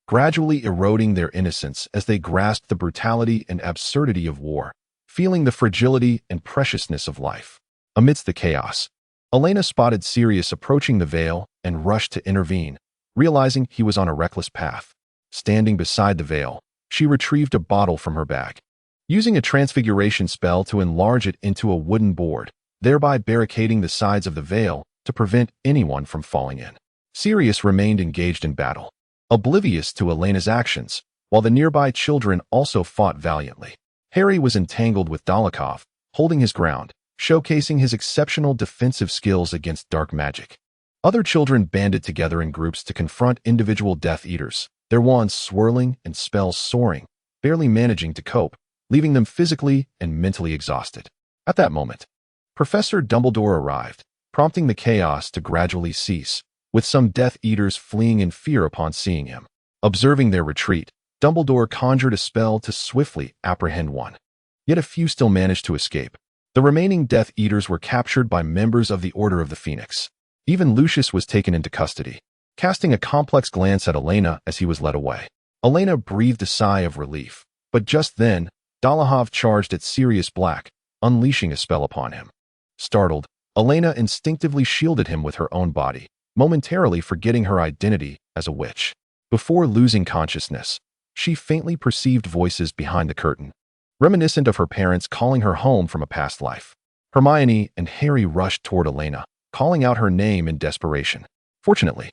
gradually eroding their innocence as they grasped the brutality and absurdity of war, feeling the fragility and preciousness of life. Amidst the chaos, Elena spotted Sirius approaching the veil and rushed to intervene, realizing he was on a reckless path. Standing beside the veil, she retrieved a bottle from her bag. Using a transfiguration spell to enlarge it into a wooden board, thereby barricading the sides of the veil to prevent anyone from falling in. Sirius remained engaged in battle, oblivious to Elena's actions, while the nearby children also fought valiantly. Harry was entangled with Dolokhov, holding his ground, showcasing his exceptional defensive skills against dark magic. Other children banded together in groups to confront individual Death Eaters, their wands swirling and spells soaring, barely managing to cope, leaving them physically and mentally exhausted. At that moment, Professor Dumbledore arrived, prompting the chaos to gradually cease, with some Death Eaters fleeing in fear upon seeing him. Observing their retreat, Dumbledore conjured a spell to swiftly apprehend one. Yet a few still managed to escape. The remaining Death Eaters were captured by members of the Order of the Phoenix. Even Lucius was taken into custody, casting a complex glance at Elena as he was led away. Elena breathed a sigh of relief, but just then, Dolokhov charged at Sirius Black, unleashing a spell upon him. Startled, Elena instinctively shielded him with her own body, momentarily forgetting her identity as a witch. Before losing consciousness, she faintly perceived voices behind the curtain, reminiscent of her parents calling her home from a past life. Hermione and Harry rushed toward Elena, calling out her name in desperation. Fortunately,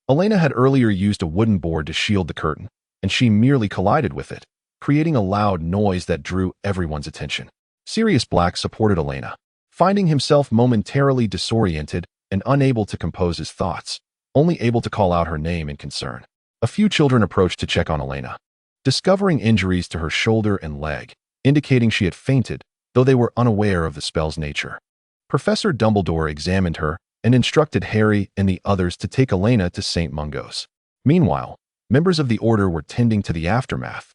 Elena had earlier used a wooden board to shield the curtain, and she merely collided with it, creating a loud noise that drew everyone's attention. Sirius Black supported Elena, finding himself momentarily disoriented and unable to compose his thoughts, only able to call out her name in concern. A few children approached to check on Elena, discovering injuries to her shoulder and leg, indicating she had fainted, though they were unaware of the spell's nature. Professor Dumbledore examined her and instructed Harry and the others to take Elena to St. Mungo's. Meanwhile, members of the Order were tending to the aftermath,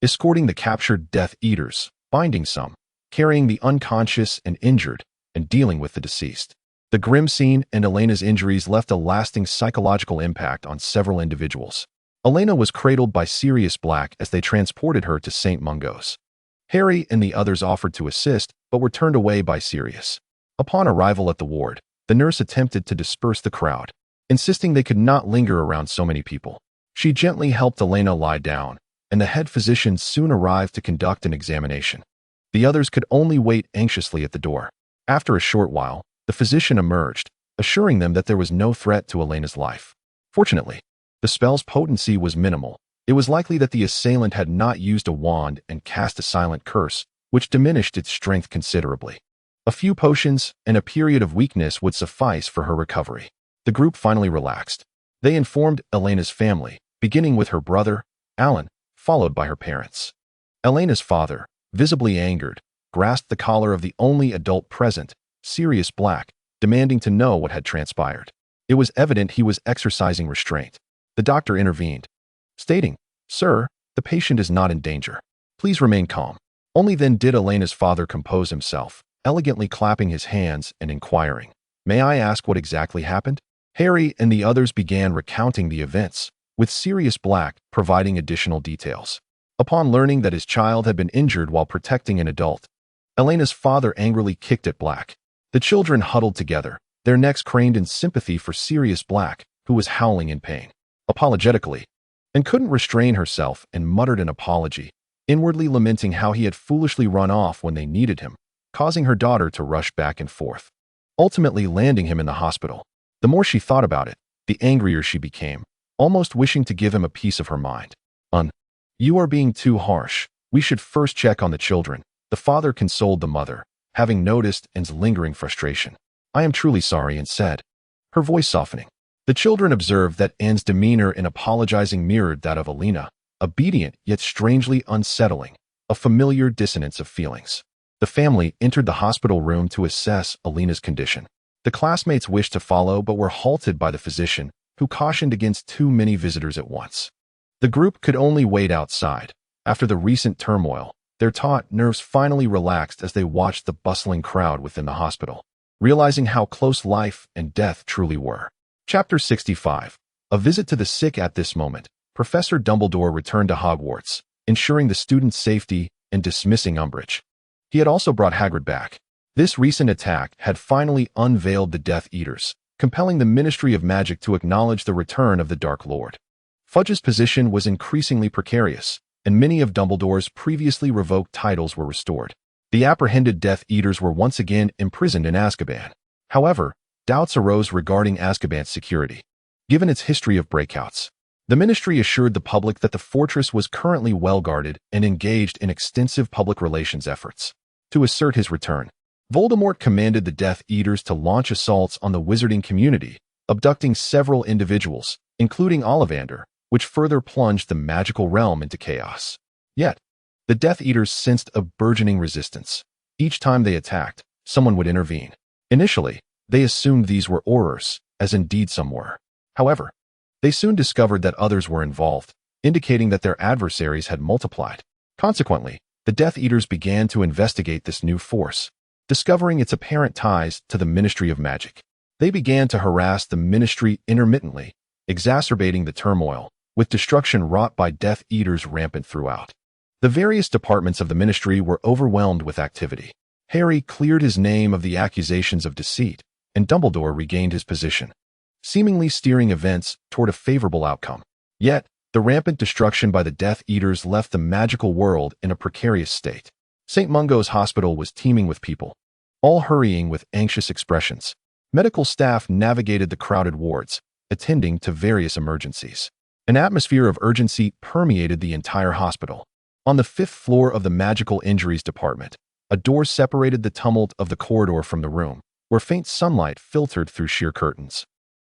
escorting the captured Death Eaters, binding some, carrying the unconscious and injured, and dealing with the deceased. The grim scene and Elena's injuries left a lasting psychological impact on several individuals. Elena was cradled by Sirius Black as they transported her to St. Mungo's. Harry and the others offered to assist, but were turned away by Sirius. Upon arrival at the ward, the nurse attempted to disperse the crowd, insisting they could not linger around so many people. She gently helped Elena lie down, and the head physician soon arrived to conduct an examination. The others could only wait anxiously at the door. After a short while, the physician emerged, assuring them that there was no threat to Elena's life. Fortunately, the spell's potency was minimal. It was likely that the assailant had not used a wand and cast a silent curse, which diminished its strength considerably. A few potions and a period of weakness would suffice for her recovery. The group finally relaxed. They informed Elena's family, beginning with her brother, Alan, followed by her parents. Elena's father, visibly angered, grasped the collar of the only adult present, Sirius Black, demanding to know what had transpired. It was evident he was exercising restraint. The doctor intervened, stating, "Sir, the patient is not in danger. Please remain calm." Only then did Elena's father compose himself, elegantly clapping his hands and inquiring, "May I ask what exactly happened?" Harry and the others began recounting the events, with Sirius Black providing additional details. Upon learning that his child had been injured while protecting an adult, Elena's father angrily kicked at Black. The children huddled together, their necks craned in sympathy for Sirius Black, who was howling in pain. Apologetically, and couldn't restrain herself and muttered an apology, inwardly lamenting how he had foolishly run off when they needed him, causing her daughter to rush back and forth, ultimately landing him in the hospital. The more she thought about it, the angrier she became, almost wishing to give him a piece of her mind. You are being too harsh. We should first check on the children." The father consoled the mother, having noticed Anne's lingering frustration. "I am truly sorry," Anne said, her voice softening. The children observed that Anne's demeanor in apologizing mirrored that of Elena, obedient yet strangely unsettling, a familiar dissonance of feelings. The family entered the hospital room to assess Elena's condition. The classmates wished to follow but were halted by the physician, who cautioned against too many visitors at once. The group could only wait outside. After the recent turmoil, their taut nerves finally relaxed as they watched the bustling crowd within the hospital, realizing how close life and death truly were. Chapter 65. A visit to the sick. At this moment, Professor Dumbledore returned to Hogwarts, ensuring the students' safety and dismissing Umbridge. He had also brought Hagrid back. This recent attack had finally unveiled the Death Eaters, compelling the Ministry of Magic to acknowledge the return of the Dark Lord. Fudge's position was increasingly precarious, and many of Dumbledore's previously revoked titles were restored. The apprehended Death Eaters were once again imprisoned in Azkaban. However, doubts arose regarding Azkaban's security, given its history of breakouts. The Ministry assured the public that the fortress was currently well-guarded and engaged in extensive public relations efforts. To assert his return, Voldemort commanded the Death Eaters to launch assaults on the wizarding community, abducting several individuals, including Ollivander, which further plunged the magical realm into chaos. Yet, the Death Eaters sensed a burgeoning resistance. Each time they attacked, someone would intervene. Initially, they assumed these were Aurors, as indeed some were. However, they soon discovered that others were involved, indicating that their adversaries had multiplied. Consequently, the Death Eaters began to investigate this new force, discovering its apparent ties to the Ministry of Magic. They began to harass the Ministry intermittently, exacerbating the turmoil, with destruction wrought by Death Eaters rampant throughout. The various departments of the Ministry were overwhelmed with activity. Harry cleared his name of the accusations of deceit, and Dumbledore regained his position, seemingly steering events toward a favorable outcome. Yet, the rampant destruction by the Death Eaters left the magical world in a precarious state. St. Mungo's hospital was teeming with people, all hurrying with anxious expressions. Medical staff navigated the crowded wards, attending to various emergencies. An atmosphere of urgency permeated the entire hospital. On the 5th floor of the Magical Injuries Department, a door separated the tumult of the corridor from the room, where faint sunlight filtered through sheer curtains,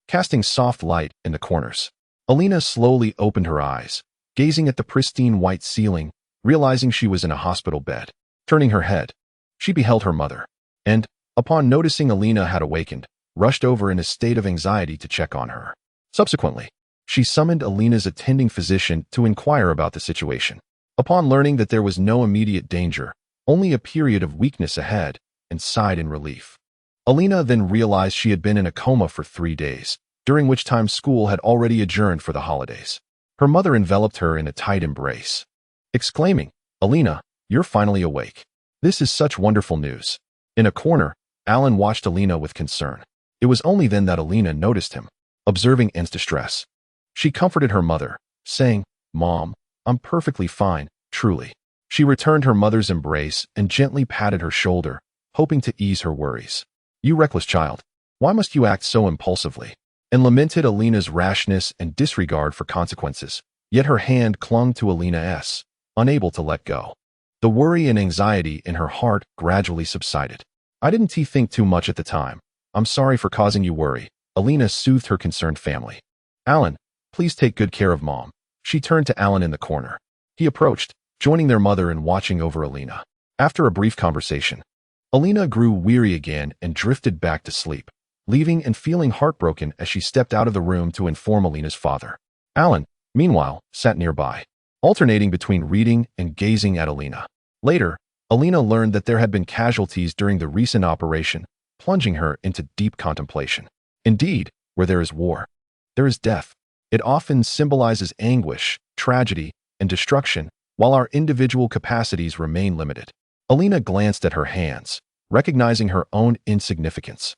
casting soft light in the corners. Elena slowly opened her eyes, gazing at the pristine white ceiling, realizing she was in a hospital bed. Turning her head, she beheld her mother, and, upon noticing Elena had awakened, rushed over in a state of anxiety to check on her. Subsequently, she summoned Elena's attending physician to inquire about the situation. Upon learning that there was no immediate danger, only a period of weakness ahead, and sighed in relief. Elena then realized she had been in a coma for 3 days, during which time school had already adjourned for the holidays. Her mother enveloped her in a tight embrace, exclaiming, "Elena, you're finally awake. This is such wonderful news." In a corner, Alan watched Elena with concern. It was only then that Elena noticed him, observing Anne's distress. She comforted her mother, saying, "Mom, I'm perfectly fine, truly." She returned her mother's embrace and gently patted her shoulder, hoping to ease her worries. "You reckless child, why must you act so impulsively?" And lamented Elena's rashness and disregard for consequences, yet her hand clung to Elena's, unable to let go. The worry and anxiety in her heart gradually subsided. "I didn't think too much at the time. I'm sorry for causing you worry," Elena soothed her concerned family. "Alan, please take good care of Mom." She turned to Alan in the corner. He approached, joining their mother in watching over Elena. After a brief conversation, Elena grew weary again and drifted back to sleep, leaving and feeling heartbroken as she stepped out of the room to inform Elena's father. Alan, meanwhile, sat nearby, alternating between reading and gazing at Elena. Later, Elena learned that there had been casualties during the recent operation, plunging her into deep contemplation. Indeed, where there is war, there is death. It often symbolizes anguish, tragedy, and destruction, while our individual capacities remain limited. Elena glanced at her hands, recognizing her own insignificance,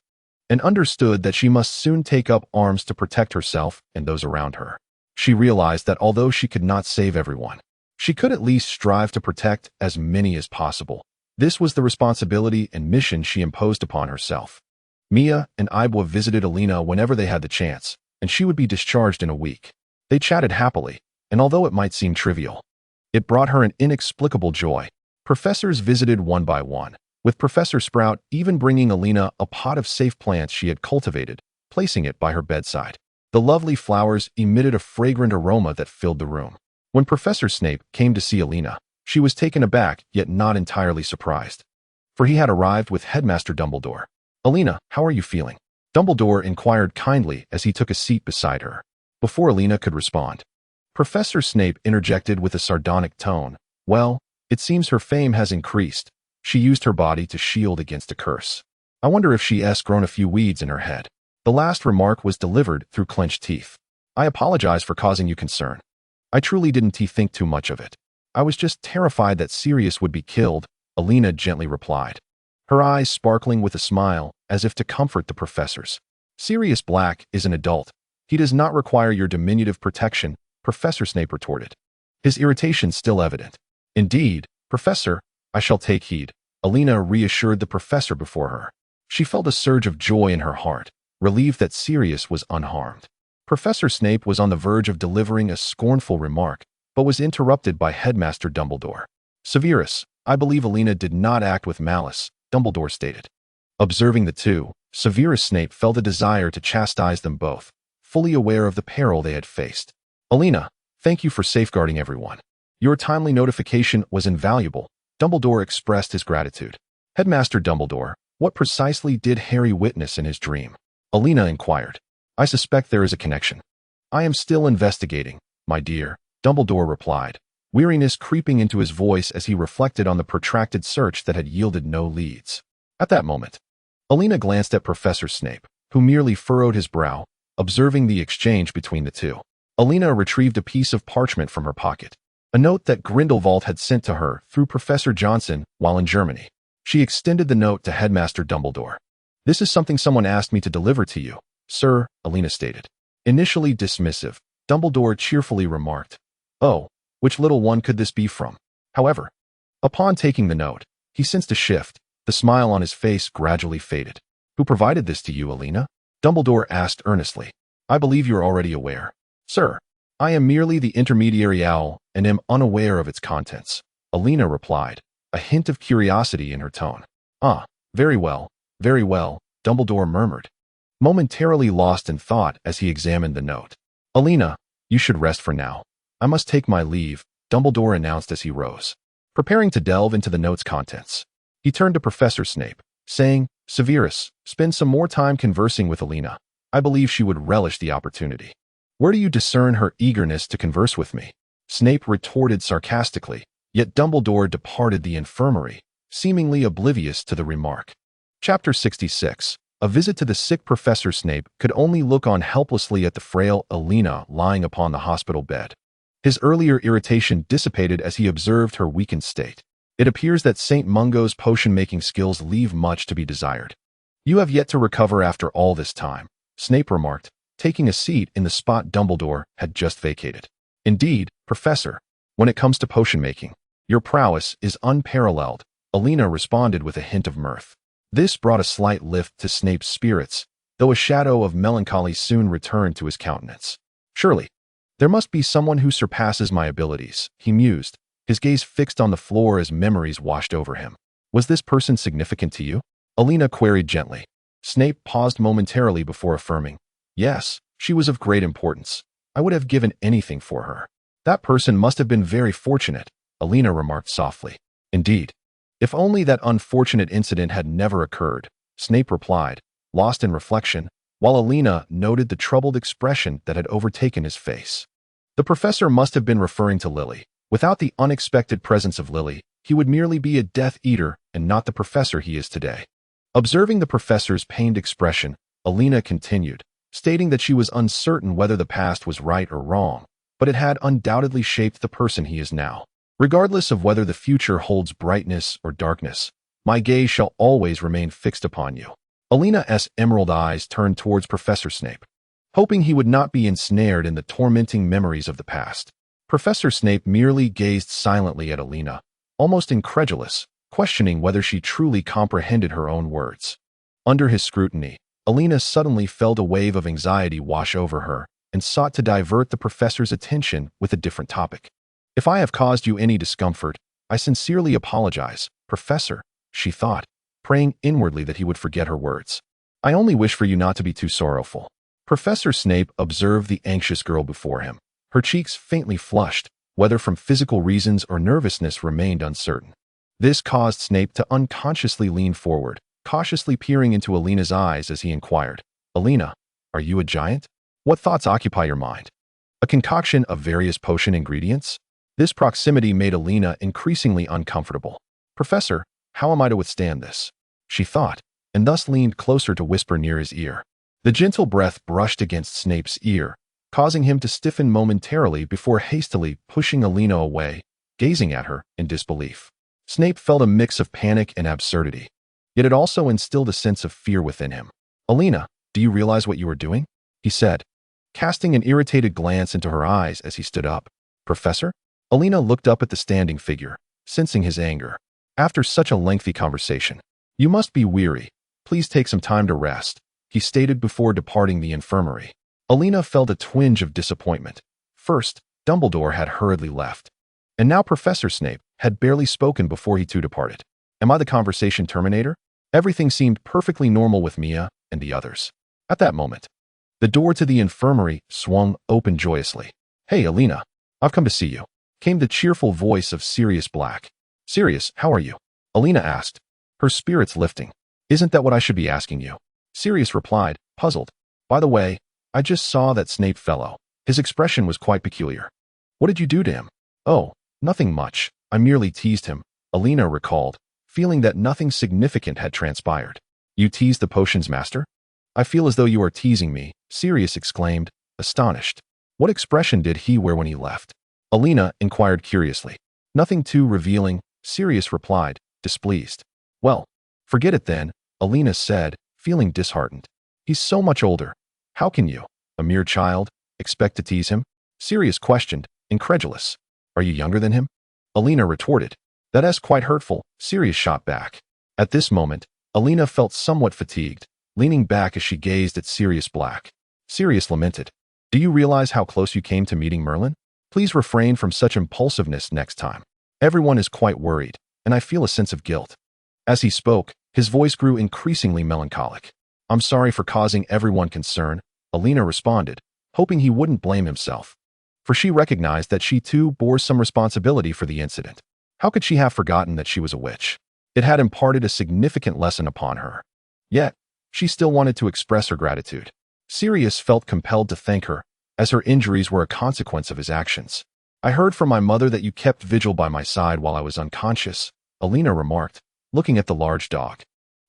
and understood that she must soon take up arms to protect herself and those around her. She realized that although she could not save everyone, she could at least strive to protect as many as possible. This was the responsibility and mission she imposed upon herself. Mia and Ibwa visited Elena whenever they had the chance, and she would be discharged in a week. They chatted happily, and although it might seem trivial, it brought her an inexplicable joy. Professors visited one by one, with Professor Sprout even bringing Elena a pot of safe plants she had cultivated, placing it by her bedside. The lovely flowers emitted a fragrant aroma that filled the room. When Professor Snape came to see Elena, she was taken aback yet not entirely surprised, for he had arrived with Headmaster Dumbledore. "Elena, how are you feeling?" Dumbledore inquired kindly as he took a seat beside her. Before Elena could respond, Professor Snape interjected with a sardonic tone, "Well, it seems her fame has increased. She used her body to shield against a curse. I wonder if she's grown a few weeds in her head." The last remark was delivered through clenched teeth. "I apologize for causing you concern. I truly didn't think too much of it. I was just terrified that Sirius would be killed," Elena gently replied, her eyes sparkling with a smile as if to comfort the professors. "Sirius Black is an adult. He does not require your diminutive protection," Professor Snape retorted, his irritation still evident. "Indeed, Professor, I shall take heed," Elena reassured the professor before her. She felt a surge of joy in her heart, relieved that Sirius was unharmed. Professor Snape was on the verge of delivering a scornful remark, but was interrupted by Headmaster Dumbledore. "Severus, I believe Elena did not act with malice," Dumbledore stated. Observing the two, Severus Snape felt a desire to chastise them both, fully aware of the peril they had faced. "Elena, thank you for safeguarding everyone. Your timely notification was invaluable." Dumbledore expressed his gratitude. "Headmaster Dumbledore, what precisely did Harry witness in his dream?" Elena inquired. "I suspect there is a connection." "I am still investigating, my dear," Dumbledore replied, weariness creeping into his voice as he reflected on the protracted search that had yielded no leads. At that moment, Elena glanced at Professor Snape, who merely furrowed his brow, observing the exchange between the two. Elena retrieved a piece of parchment from her pocket, a note that Grindelwald had sent to her through Professor Johnson while in Germany. She extended the note to Headmaster Dumbledore. "This is something someone asked me to deliver to you, sir," Elena stated. Initially dismissive, Dumbledore cheerfully remarked, "Oh, which little one could this be from?" However, upon taking the note, he sensed a shift. The smile on his face gradually faded. "Who provided this to you, Elena?" Dumbledore asked earnestly. "I believe you are already aware." "Sir, I am merely the intermediary owl and am unaware of its contents," Elena replied, a hint of curiosity in her tone. "Ah, very well, Dumbledore murmured, momentarily lost in thought as he examined the note. "Elena, you should rest for now. I must take my leave," Dumbledore announced as he rose, preparing to delve into the note's contents. He turned to Professor Snape, saying, "Severus, spend some more time conversing with Elena. I believe she would relish the opportunity." "Where do you discern her eagerness to converse with me?" Snape retorted sarcastically, yet Dumbledore departed the infirmary, seemingly oblivious to the remark. Chapter 66. A visit to the sick. Professor Snape could only look on helplessly at the frail Elena lying upon the hospital bed. His earlier irritation dissipated as he observed her weakened state. It appears that St. Mungo's potion-making skills leave much to be desired. "You have yet to recover after all this time," Snape remarked, taking a seat in the spot Dumbledore had just vacated. "Indeed, Professor, when it comes to potion-making, your prowess is unparalleled," Elena responded with a hint of mirth. This brought a slight lift to Snape's spirits, though a shadow of melancholy soon returned to his countenance. "Surely, there must be someone who surpasses my abilities," he mused, his gaze fixed on the floor as memories washed over him. "Was this person significant to you?" Elena queried gently. Snape paused momentarily before affirming, "Yes, she was of great importance. I would have given anything for her." "That person must have been very fortunate," Elena remarked softly. "Indeed. If only that unfortunate incident had never occurred," Snape replied, lost in reflection, while Elena noted the troubled expression that had overtaken his face. The professor must have been referring to Lily. Without the unexpected presence of Lily, he would merely be a Death Eater and not the professor he is today. Observing the professor's pained expression, Elena continued, stating that she was uncertain whether the past was right or wrong, but it had undoubtedly shaped the person he is now. "Regardless of whether the future holds brightness or darkness, my gaze shall always remain fixed upon you." Elena's emerald eyes turned towards Professor Snape, hoping he would not be ensnared in the tormenting memories of the past. Professor Snape merely gazed silently at Elena, almost incredulous, questioning whether she truly comprehended her own words. Under his scrutiny, Elena suddenly felt a wave of anxiety wash over her and sought to divert the professor's attention with a different topic. "If I have caused you any discomfort, I sincerely apologize, Professor," she thought, praying inwardly that he would forget her words. "I only wish for you not to be too sorrowful." Professor Snape observed the anxious girl before him. Her cheeks faintly flushed, whether from physical reasons or nervousness remained uncertain. This caused Snape to unconsciously lean forward, cautiously peering into Elena's eyes as he inquired, "Elena, are you a giant? What thoughts occupy your mind? A concoction of various potion ingredients?" This proximity made Elena increasingly uncomfortable. "Professor, how am I to withstand this?" she thought, and thus leaned closer to whisper near his ear. The gentle breath brushed against Snape's ear, causing him to stiffen momentarily before hastily pushing Elena away, gazing at her in disbelief. Snape felt a mix of panic and absurdity, yet it also instilled a sense of fear within him. "Elena, do you realize what you are doing?" he said, casting an irritated glance into her eyes as he stood up. "Professor?" Elena looked up at the standing figure, sensing his anger. after such a lengthy conversation. You must be weary. Please take some time to rest, he stated before departing the infirmary. Elena felt a twinge of disappointment. First, Dumbledore had hurriedly left, and now Professor Snape had barely spoken before he too departed. Am I the conversation terminator? Everything seemed perfectly normal with Mia and the others. At that moment, the door to the infirmary swung open joyously. Hey, Elena, I've come to see you, came the cheerful voice of Sirius Black. Sirius, how are you? Elena asked, her spirits lifting. Isn't that what I should be asking you? Sirius replied, puzzled. By the way, I just saw that Snape fellow. His expression was quite peculiar. What did you do to him? Oh, nothing much. I merely teased him, Elena recalled, feeling that nothing significant had transpired. You teased the potions master? I feel as though you are teasing me, Sirius exclaimed, astonished. What expression did he wear when he left? Elena inquired curiously. Nothing too revealing, Sirius replied, displeased. Well, forget it then, Elena said, feeling disheartened. He's so much older. How can you, a mere child, expect to tease him? Sirius questioned, incredulous. Are you younger than him? Elena retorted. That's quite hurtful, Sirius shot back. At this moment, Elena felt somewhat fatigued, leaning back as she gazed at Sirius Black. Sirius lamented. Do you realize how close you came to meeting Merlin? Please refrain from such impulsiveness next time. Everyone is quite worried, and I feel a sense of guilt. As he spoke, his voice grew increasingly melancholic. I'm sorry for causing everyone concern, Elena responded, hoping he wouldn't blame himself. For she recognized that she too bore some responsibility for the incident. How could she have forgotten that she was a witch? It had imparted a significant lesson upon her. Yet, she still wanted to express her gratitude. Sirius felt compelled to thank her, as her injuries were a consequence of his actions. I heard from my mother that you kept vigil by my side while I was unconscious, Elena remarked, looking at the large dog.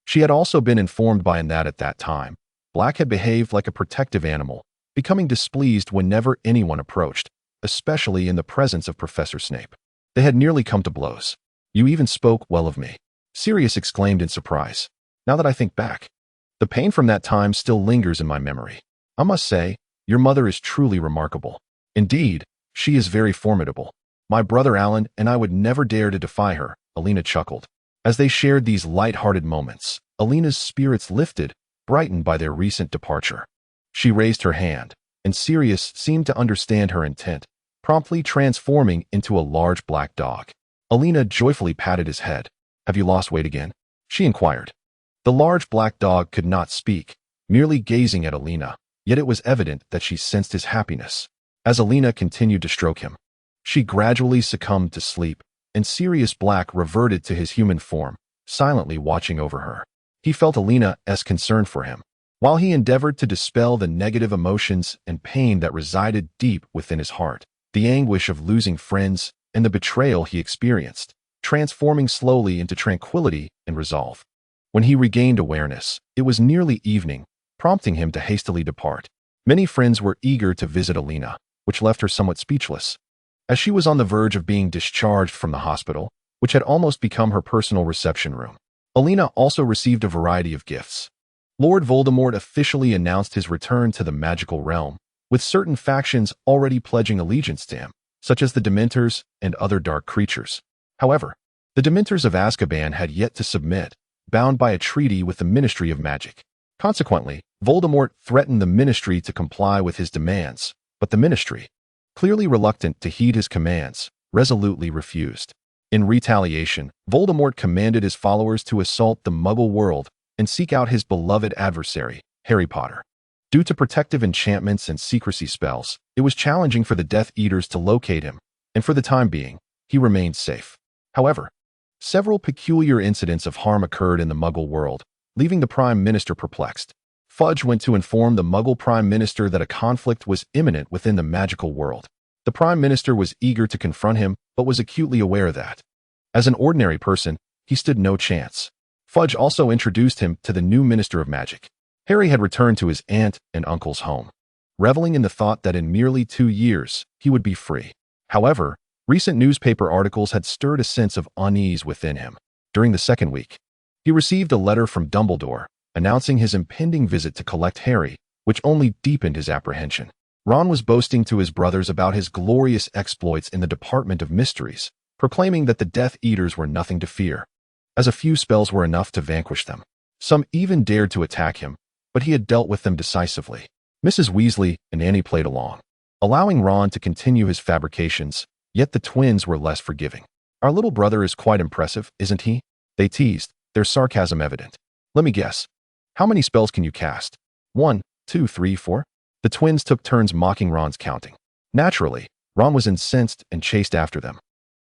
She had also been informed by And that at that time, Black had behaved like a protective animal, becoming displeased whenever anyone approached, especially in the presence of Professor Snape. They had nearly come to blows. You even spoke well of me, Sirius exclaimed in surprise. Now that I think back, the pain from that time still lingers in my memory. I must say, your mother is truly remarkable. Indeed, she is very formidable. My brother Alan and I would never dare to defy her, Elena chuckled. As they shared these light-hearted moments, Elena's spirits lifted, brightened by their recent departure. She raised her hand, and Sirius seemed to understand her intent, promptly transforming into a large black dog. Elena joyfully patted his head. Have you lost weight again? She inquired. The large black dog could not speak, merely gazing at Elena, yet it was evident that she sensed his happiness. As Elena continued to stroke him, she gradually succumbed to sleep, and Sirius Black reverted to his human form, silently watching over her. He felt Elena's concern for him, while he endeavored to dispel the negative emotions and pain that resided deep within his heart, the anguish of losing friends and the betrayal he experienced, transforming slowly into tranquility and resolve. When he regained awareness, it was nearly evening, prompting him to hastily depart. Many friends were eager to visit Elena, which left her somewhat speechless. As she was on the verge of being discharged from the hospital, which had almost become her personal reception room, Elena also received a variety of gifts. Lord Voldemort officially announced his return to the magical realm, with certain factions already pledging allegiance to him, such as the Dementors and other dark creatures. However, the Dementors of Azkaban had yet to submit, bound by a treaty with the Ministry of Magic. Consequently, Voldemort threatened the Ministry to comply with his demands, but the Ministry, clearly reluctant to heed his commands, resolutely refused. In retaliation, Voldemort commanded his followers to assault the Muggle world and seek out his beloved adversary, Harry Potter. Due to protective enchantments and secrecy spells, it was challenging for the Death Eaters to locate him, and for the time being, he remained safe. However, several peculiar incidents of harm occurred in the Muggle world, leaving the Prime Minister perplexed. Fudge went to inform the Muggle Prime Minister that a conflict was imminent within the magical world. The Prime Minister was eager to confront him, but was acutely aware that, as an ordinary person, he stood no chance. Fudge also introduced him to the new Minister of Magic. Harry had returned to his aunt and uncle's home, reveling in the thought that in merely 2 years, he would be free. However, recent newspaper articles had stirred a sense of unease within him. During the second week, he received a letter from Dumbledore, announcing his impending visit to collect Harry, which only deepened his apprehension. Ron was boasting to his brothers about his glorious exploits in the Department of Mysteries, proclaiming that the Death Eaters were nothing to fear. as a few spells were enough to vanquish them. Some even dared to attack him, but he had dealt with them decisively. Mrs. Weasley and Annie played along, allowing Ron to continue his fabrications, yet the twins were less forgiving. "Our little brother is quite impressive, isn't he?" they teased, their sarcasm evident. "Let me guess. How many spells can you cast? 1, 2, 3, 4? The twins took turns mocking Ron's counting. Naturally, Ron was incensed and chased after them,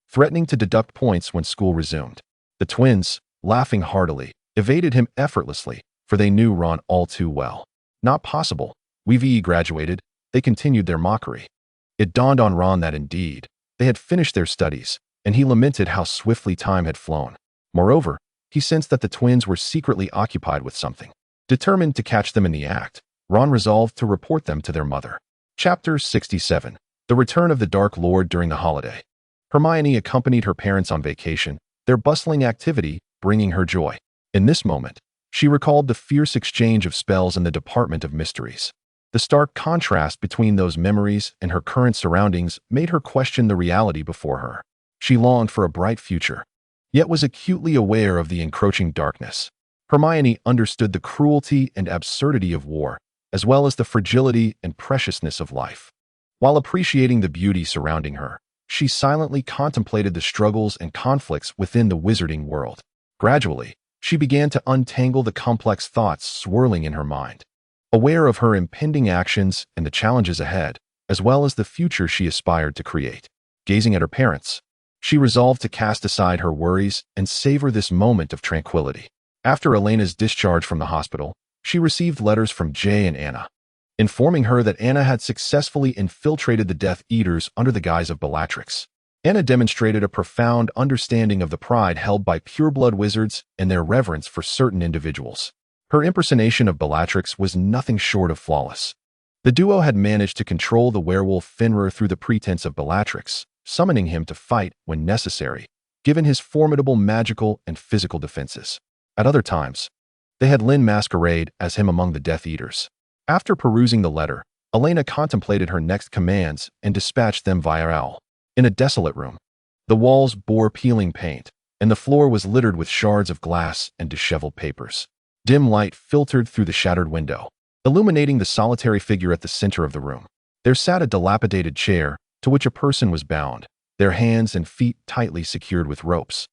threatening to deduct points when school resumed. The twins, laughing heartily, evaded him effortlessly, for they knew Ron all too well. "Not possible. We've graduated," they continued their mockery. It dawned on Ron that indeed, they had finished their studies, and he lamented how swiftly time had flown. Moreover, he sensed that the twins were secretly occupied with something. Determined to catch them in the act, Ron resolved to report them to their mother. Chapter 67. The Return of the Dark Lord during the holiday. Hermione accompanied her parents on vacation, their bustling activity bringing her joy. In this moment, she recalled the fierce exchange of spells in the Department of Mysteries. The stark contrast between those memories and her current surroundings made her question the reality before her. She longed for a bright future, yet was acutely aware of the encroaching darkness. Hermione understood the cruelty and absurdity of war, as well as the fragility and preciousness of life. While appreciating the beauty surrounding her, she silently contemplated the struggles and conflicts within the wizarding world. Gradually, she began to untangle the complex thoughts swirling in her mind. Aware of her impending actions and the challenges ahead, as well as the future she aspired to create. Gazing at her parents, she resolved to cast aside her worries and savor this moment of tranquility. After Elena's discharge from the hospital, she received letters from Jay and Anna, informing her that Anna had successfully infiltrated the Death Eaters under the guise of Bellatrix. Anna demonstrated a profound understanding of the pride held by pureblood wizards and their reverence for certain individuals. Her impersonation of Bellatrix was nothing short of flawless. The duo had managed to control the werewolf Fenrir through the pretense of Bellatrix, summoning him to fight when necessary, given his formidable magical and physical defenses. At other times, they had Lynn masquerade as him among the Death Eaters. After perusing the letter, Elena contemplated her next commands and dispatched them via owl. In a desolate room, the walls bore peeling paint, and the floor was littered with shards of glass and disheveled papers. Dim light filtered through the shattered window, illuminating the solitary figure at the center of the room. There sat a dilapidated chair, to which a person was bound, their hands and feet tightly secured with ropes,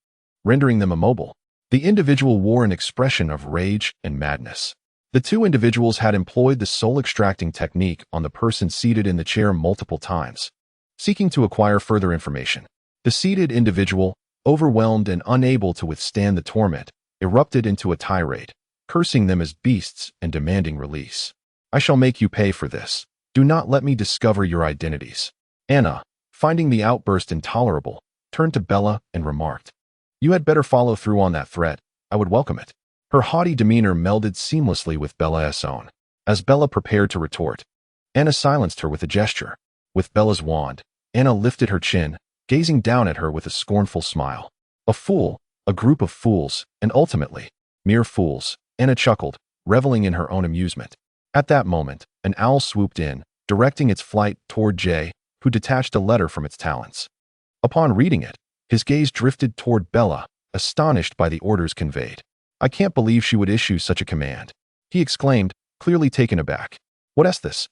rendering them immobile. The individual wore an expression of rage and madness. The two individuals had employed the soul-extracting technique on the person seated in the chair multiple times, seeking to acquire further information. The seated individual, overwhelmed and unable to withstand the torment, erupted into a tirade, cursing them as beasts and demanding release. "I shall make you pay for this. Do not let me discover your identities." Anna, finding the outburst intolerable, turned to Bella and remarked, "You had better follow through on that threat. I would welcome it." Her haughty demeanor melded seamlessly with Bella's own. As Bella prepared to retort, Anna silenced her with a gesture. With Bella's wand, Anna lifted her chin, gazing down at her with a scornful smile. "A fool, a group of fools, and ultimately, mere fools," Anna chuckled, reveling in her own amusement. At that moment, an owl swooped in, directing its flight toward Jay, who detached a letter from its talons. Upon reading it, his gaze drifted toward Bella, astonished by the orders conveyed. "I can't believe she would issue such a command," he exclaimed, clearly taken aback. "What is this?"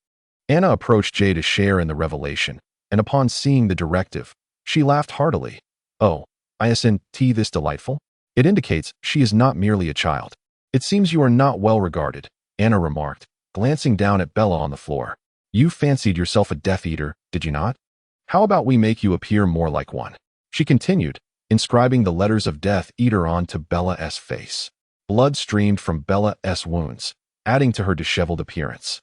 Anna approached Jay to share in the revelation, and upon seeing the directive, she laughed heartily. "Oh, isn't this delightful? It indicates she is not merely a child." "It seems you are not well regarded," Anna remarked, glancing down at Bella on the floor. "You fancied yourself a Death Eater, did you not? How about we make you appear more like one?" She continued, inscribing the letters of Death Eater onto Bella's face. Blood streamed from Bella's wounds, adding to her disheveled appearance.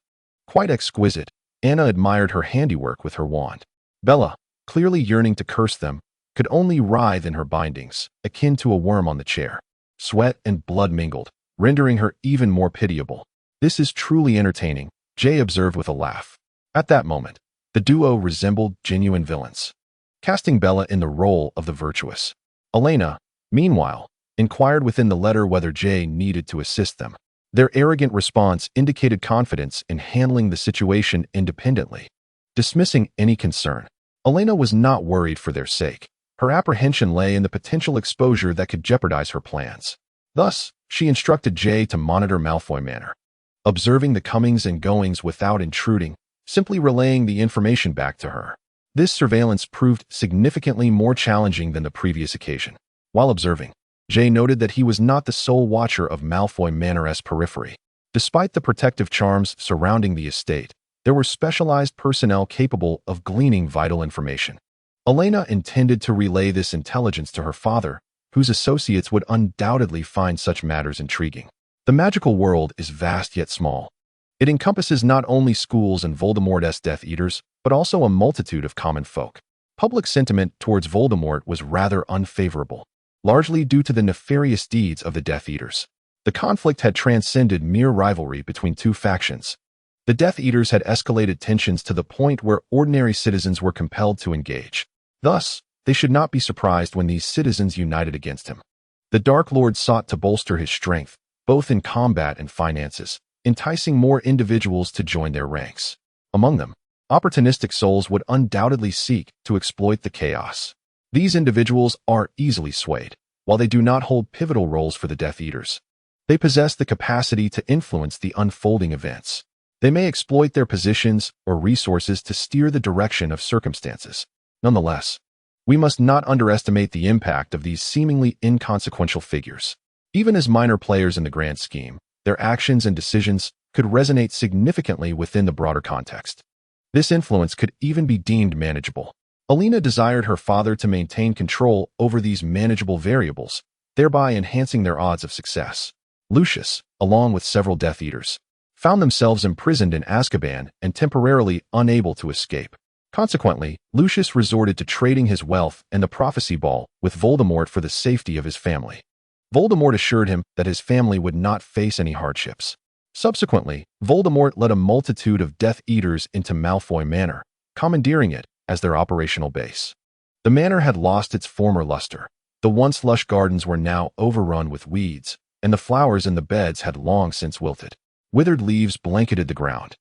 Quite exquisite, Anna admired her handiwork with her wand. Bella, clearly yearning to curse them, could only writhe in her bindings, akin to a worm on the chair. Sweat and blood mingled, rendering her even more pitiable. "This is truly entertaining," Jay observed with a laugh. At that moment, the duo resembled genuine villains, casting Bella in the role of the virtuous. Elena, meanwhile, inquired within the letter whether Jay needed to assist them. Their arrogant response indicated confidence in handling the situation independently, dismissing any concern. Elena was not worried for their sake. Her apprehension lay in the potential exposure that could jeopardize her plans. Thus, she instructed Jay to monitor Malfoy Manor, observing the comings and goings without intruding, simply relaying the information back to her. This surveillance proved significantly more challenging than the previous occasion. While observing, Jay noted that he was not the sole watcher of Malfoy Manor's periphery. Despite the protective charms surrounding the estate, there were specialized personnel capable of gleaning vital information. Elena intended to relay this intelligence to her father, whose associates would undoubtedly find such matters intriguing. The magical world is vast yet small. It encompasses not only schools and Voldemort's Death Eaters, but also a multitude of common folk. Public sentiment towards Voldemort was rather unfavorable, largely due to the nefarious deeds of the Death Eaters. The conflict had transcended mere rivalry between two factions. The Death Eaters had escalated tensions to the point where ordinary citizens were compelled to engage. Thus, they should not be surprised when these citizens united against him. The Dark Lord sought to bolster his strength, both in combat and finances, enticing more individuals to join their ranks. Among them, opportunistic souls would undoubtedly seek to exploit the chaos. These individuals are easily swayed, while they do not hold pivotal roles for the Death Eaters. They possess the capacity to influence the unfolding events. They may exploit their positions or resources to steer the direction of circumstances. Nonetheless, we must not underestimate the impact of these seemingly inconsequential figures. Even as minor players in the grand scheme, their actions and decisions could resonate significantly within the broader context. This influence could even be deemed manageable. Elena desired her father to maintain control over these manageable variables, thereby enhancing their odds of success. Lucius, along with several Death Eaters, found themselves imprisoned in Azkaban and temporarily unable to escape. Consequently, Lucius resorted to trading his wealth and the prophecy ball with Voldemort for the safety of his family. Voldemort assured him that his family would not face any hardships. Subsequently, Voldemort led a multitude of Death Eaters into Malfoy Manor, commandeering it as their operational base. The manor had lost its former luster. The once lush gardens were now overrun with weeds, and the flowers in the beds had long since wilted. Withered leaves blanketed the ground,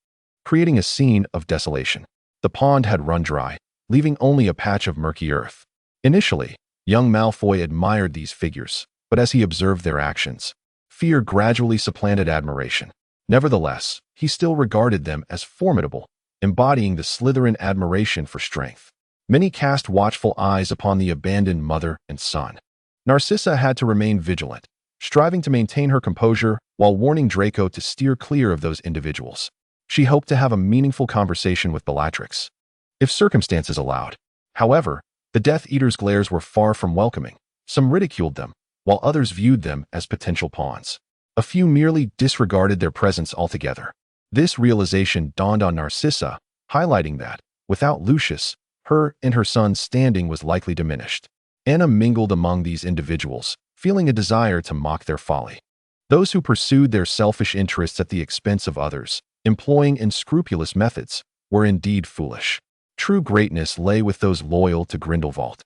creating a scene of desolation. The pond had run dry, leaving only a patch of murky earth. Initially, young Malfoy admired these figures, but as he observed their actions, fear gradually supplanted admiration. Nevertheless, he still regarded them as formidable, embodying the Slytherin admiration for strength. Many cast watchful eyes upon the abandoned mother and son. Narcissa had to remain vigilant, striving to maintain her composure while warning Draco to steer clear of those individuals. She hoped to have a meaningful conversation with Bellatrix, if circumstances allowed. However, the Death Eaters' glares were far from welcoming. Some ridiculed them, while others viewed them as potential pawns. A few merely disregarded their presence altogether. This realization dawned on Narcissa, highlighting that, without Lucius, her and her son's standing was likely diminished. Anna mingled among these individuals, feeling a desire to mock their folly. Those who pursued their selfish interests at the expense of others, employing unscrupulous methods, were indeed foolish. True greatness lay with those loyal to Grindelwald,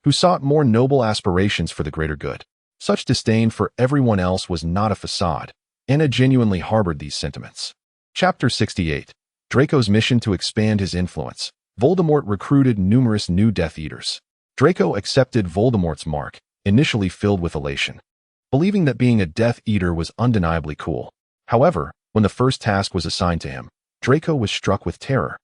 who sought more noble aspirations for the greater good. Such disdain for everyone else was not a facade. Anna genuinely harbored these sentiments. Chapter 68. Draco's mission to expand his influence. Voldemort recruited numerous new Death Eaters. Draco accepted Voldemort's mark, initially filled with elation, believing that being a Death Eater was undeniably cool. However, when the first task was assigned to him, Draco was struck with terror.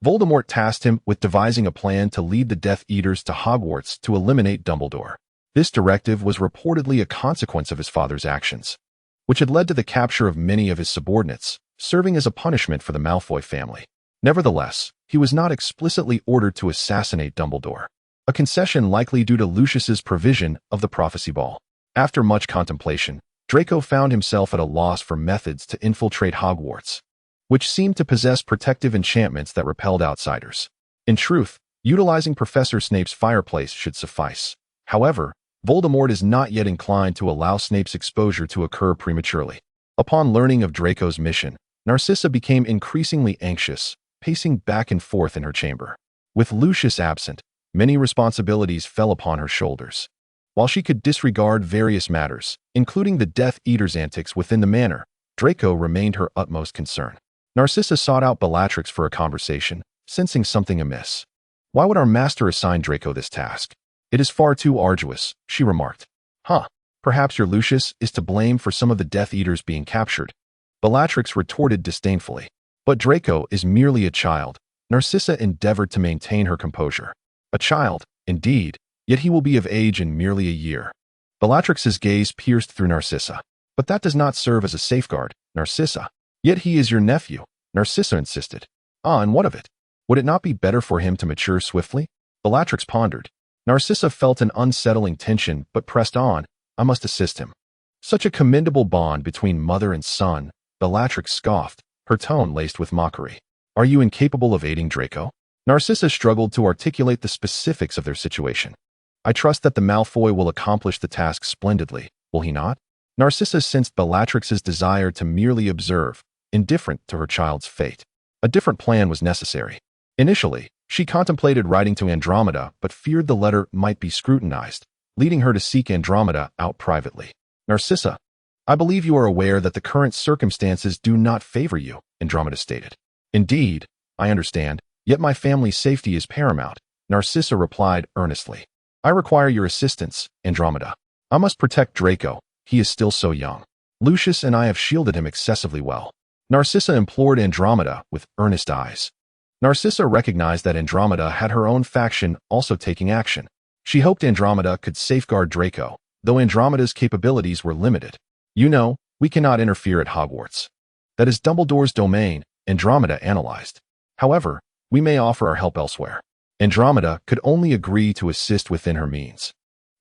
Voldemort tasked him with devising a plan to lead the Death Eaters to Hogwarts to eliminate Dumbledore. This directive was reportedly a consequence of his father's actions, which had led to the capture of many of his subordinates, serving as a punishment for the Malfoy family. Nevertheless, he was not explicitly ordered to assassinate Dumbledore, a concession likely due to Lucius's provision of the prophecy ball. After much contemplation, Draco found himself at a loss for methods to infiltrate Hogwarts, which seemed to possess protective enchantments that repelled outsiders. In truth, utilizing Professor Snape's fireplace should suffice. However, Voldemort is not yet inclined to allow Snape's exposure to occur prematurely. Upon learning of Draco's mission, Narcissa became increasingly anxious, pacing back and forth in her chamber. With Lucius absent, many responsibilities fell upon her shoulders. While she could disregard various matters, including the Death Eaters' antics within the manor, Draco remained her utmost concern. Narcissa sought out Bellatrix for a conversation, sensing something amiss. Why would our master assign Draco this task? It is far too arduous, she remarked. Huh, perhaps your Lucius is to blame for some of the Death Eaters being captured. Bellatrix retorted disdainfully. But Draco is merely a child. Narcissa endeavored to maintain her composure. A child, indeed, yet he will be of age in merely a year. Bellatrix's gaze pierced through Narcissa. But that does not serve as a safeguard, Narcissa. Yet he is your nephew, Narcissa insisted. Ah, and what of it? Would it not be better for him to mature swiftly? Bellatrix pondered. Narcissa felt an unsettling tension but pressed on. I must assist him. Such a commendable bond between mother and son, Bellatrix scoffed, her tone laced with mockery. Are you incapable of aiding Draco? Narcissa struggled to articulate the specifics of their situation. I trust that the Malfoy will accomplish the task splendidly, will he not? Narcissa sensed Bellatrix's desire to merely observe, indifferent to her child's fate. A different plan was necessary. Initially, she contemplated writing to Andromeda but feared the letter might be scrutinized, leading her to seek Andromeda out privately. Narcissa, I believe you are aware that the current circumstances do not favor you, Andromeda stated. Indeed, I understand, yet my family's safety is paramount, Narcissa replied earnestly. I require your assistance, Andromeda. I must protect Draco. He is still so young. Lucius and I have shielded him excessively well. Narcissa implored Andromeda with earnest eyes. Narcissa recognized that Andromeda had her own faction also taking action. She hoped Andromeda could safeguard Draco, though Andromeda's capabilities were limited. You know, we cannot interfere at Hogwarts. That is Dumbledore's domain, Andromeda analyzed. However, we may offer our help elsewhere. Andromeda could only agree to assist within her means.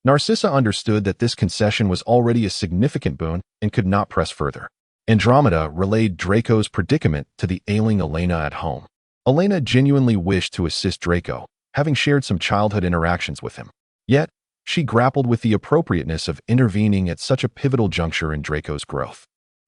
Narcissa understood that this concession was already a significant boon and could not press further. Andromeda relayed Draco's predicament to the ailing Elena at home. Elena genuinely wished to assist Draco, having shared some childhood interactions with him. Yet, she grappled with the appropriateness of intervening at such a pivotal juncture in Draco's growth.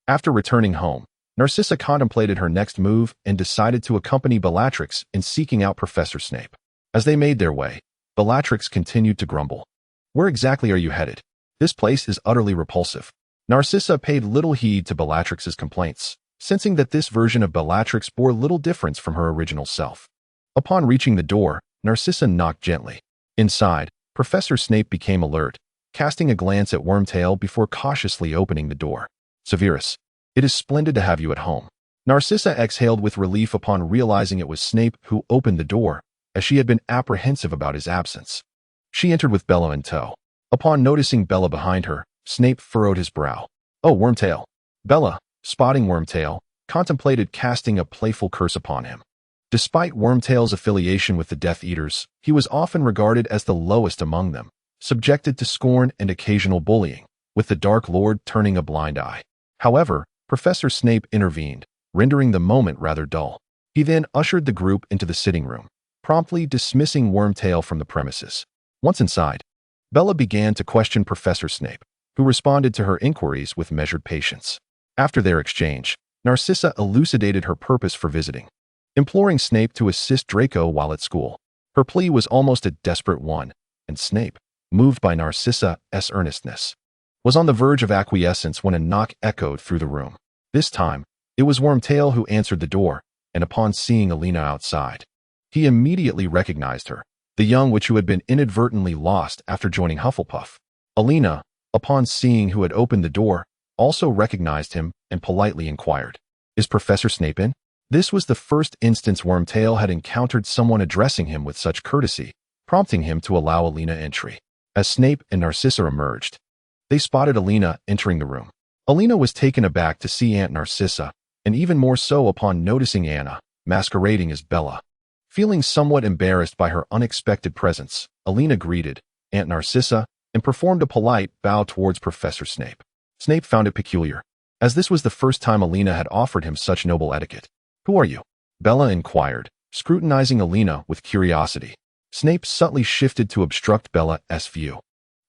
After returning home, Narcissa contemplated her next move and decided to accompany Bellatrix in seeking out Professor Snape. As they made their way, Bellatrix continued to grumble. Where exactly are you headed? This place is utterly repulsive. Narcissa paid little heed to Bellatrix's complaints, sensing that this version of Bellatrix bore little difference from her original self. Upon reaching the door, Narcissa knocked gently. Inside, Professor Snape became alert, casting a glance at Wormtail before cautiously opening the door. Severus, it is splendid to have you at home. Narcissa exhaled with relief upon realizing it was Snape who opened the door, as she had been apprehensive about his absence. She entered with Bella in tow. Upon noticing Bella behind her, Snape furrowed his brow. Oh, Wormtail. Bella, spotting Wormtail, contemplated casting a playful curse upon him. Despite Wormtail's affiliation with the Death Eaters, he was often regarded as the lowest among them, subjected to scorn and occasional bullying, with the Dark Lord turning a blind eye. However, Professor Snape intervened, rendering the moment rather dull. He then ushered the group into the sitting room, promptly dismissing Wormtail from the premises. Once inside, Bella began to question Professor Snape, who responded to her inquiries with measured patience. After their exchange, Narcissa elucidated her purpose for visiting, imploring Snape to assist Draco while at school. Her plea was almost a desperate one, and Snape, moved by Narcissa's earnestness, was on the verge of acquiescence when a knock echoed through the room. This time, it was Wormtail who answered the door, and upon seeing Elena outside, he immediately recognized her, the young witch who had been inadvertently lost after joining Hufflepuff. Elena, upon seeing who had opened the door, also recognized him and politely inquired, "Is Professor Snape in?" This was the first instance Wormtail had encountered someone addressing him with such courtesy, prompting him to allow Elena entry. As Snape and Narcissa emerged, they spotted Elena entering the room. Elena was taken aback to see Aunt Narcissa, and even more so upon noticing Anna, masquerading as Bella. Feeling somewhat embarrassed by her unexpected presence, Elena greeted Aunt Narcissa and performed a polite bow towards Professor Snape. Snape found it peculiar, as this was the first time Elena had offered him such noble etiquette. "Who are you?" Bella inquired, scrutinizing Elena with curiosity. Snape subtly shifted to obstruct Bella's view.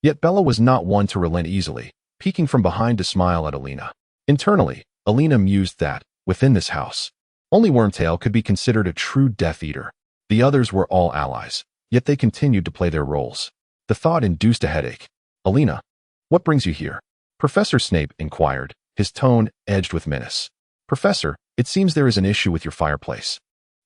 Yet Bella was not one to relent easily, peeking from behind to smile at Elena. Internally, Elena mused that, within this house, only Wormtail could be considered a true Death Eater. The others were all allies, yet they continued to play their roles. The thought induced a headache. "Elena, what brings you here?" Professor Snape inquired, his tone edged with menace. "Professor, it seems there is an issue with your fireplace.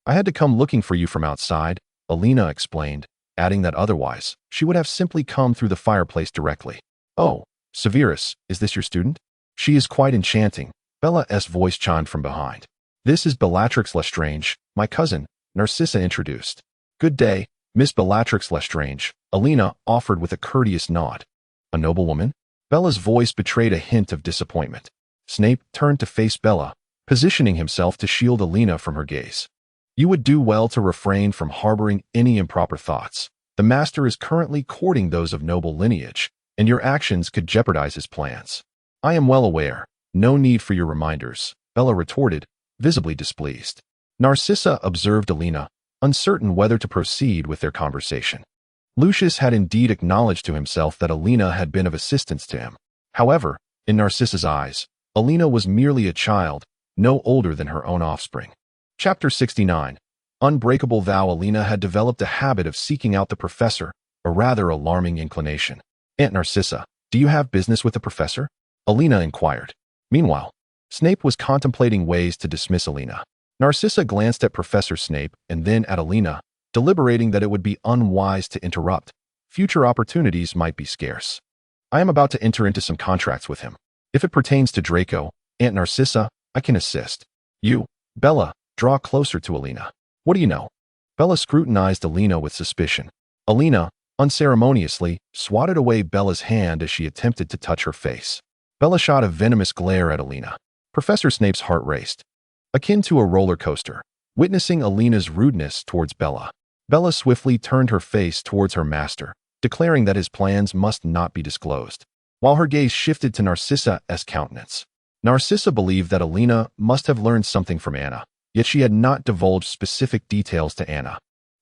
I had to come looking for you from outside," Elena explained, adding that otherwise, she would have simply come through the fireplace directly. "Oh, Severus, is this your student?" "She is quite enchanting," Bella's voice chimed from behind. "This is Bellatrix Lestrange, my cousin," Narcissa introduced. "Good day, Miss Bellatrix Lestrange," Elena offered with a courteous nod. "A noblewoman?" Bella's voice betrayed a hint of disappointment. Snape turned to face Bella, positioning himself to shield Elena from her gaze. "You would do well to refrain from harboring any improper thoughts. The master is currently courting those of noble lineage, and your actions could jeopardize his plans." "I am well aware. No need for your reminders," Bella retorted, visibly displeased. Narcissa observed Elena, uncertain whether to proceed with their conversation. Lucius had indeed acknowledged to himself that Elena had been of assistance to him. However, in Narcissa's eyes, Elena was merely a child, no older than her own offspring. Chapter 69. Unbreakable Vow. Elena had developed a habit of seeking out the professor, a rather alarming inclination. "Aunt Narcissa, do you have business with the professor?" Elena inquired. Meanwhile, Snape was contemplating ways to dismiss Elena. Narcissa glanced at Professor Snape and then at Elena, deliberating that it would be unwise to interrupt. Future opportunities might be scarce. "I am about to enter into some contracts with him. If it pertains to Draco, Aunt Narcissa, I can assist." "You, Bella, draw closer to Elena. What do you know?" Bella scrutinized Elena with suspicion. Elena, unceremoniously, swatted away Bella's hand as she attempted to touch her face. Bella shot a venomous glare at Elena. Professor Snape's heart raced, akin to a roller coaster, witnessing Elena's rudeness towards Bella. Bella swiftly turned her face towards her master, declaring that his plans must not be disclosed, while her gaze shifted to Narcissa's countenance. Narcissa believed that Elena must have learned something from Anna, yet she had not divulged specific details to Anna.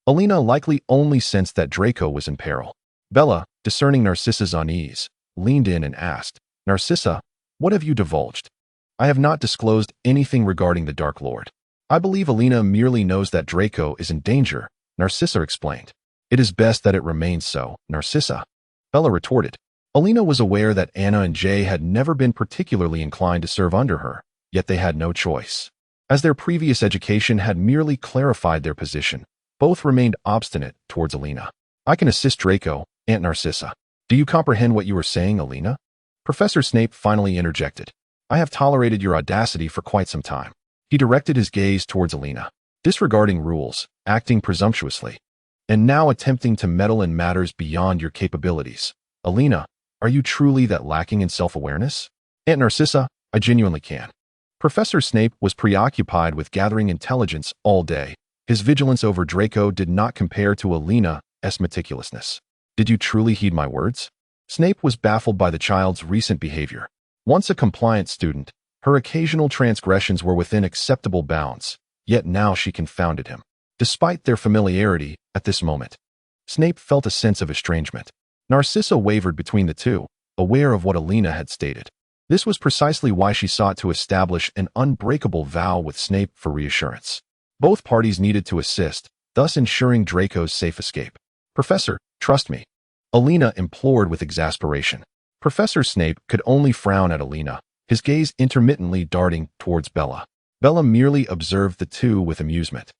Elena likely only sensed that Draco was in peril. Bella, discerning Narcissa's unease, leaned in and asked, "Narcissa, what have you divulged?" "I have not disclosed anything regarding the Dark Lord. I believe Elena merely knows that Draco is in danger," Narcissa explained. "It is best that it remains so, Narcissa," Bella retorted. Elena was aware that Anna and Jay had never been particularly inclined to serve under her, yet they had no choice. As their previous education had merely clarified their position, both remained obstinate towards Elena. "I can assist Draco, Aunt Narcissa. Do you comprehend what you are saying, Elena?" Professor Snape finally interjected. "I have tolerated your audacity for quite some time." He directed his gaze towards Elena, disregarding rules, acting presumptuously, and now attempting to meddle in matters beyond your capabilities. "Elena, are you truly that lacking in self-awareness?" "Aunt Narcissa, I genuinely can." Professor Snape was preoccupied with gathering intelligence all day. His vigilance over Draco did not compare to Elena's meticulousness. "Did you truly heed my words?" Snape was baffled by the child's recent behavior. Once a compliant student, her occasional transgressions were within acceptable bounds, yet now she confounded him. Despite their familiarity, at this moment, Snape felt a sense of estrangement. Narcissa wavered between the two, aware of what Elena had stated. This was precisely why she sought to establish an unbreakable vow with Snape for reassurance. Both parties needed to assist, thus ensuring Draco's safe escape. "Professor, trust me," Elena implored with exasperation. Professor Snape could only frown at Elena, his gaze intermittently darting towards Bella. Bella merely observed the two with amusement,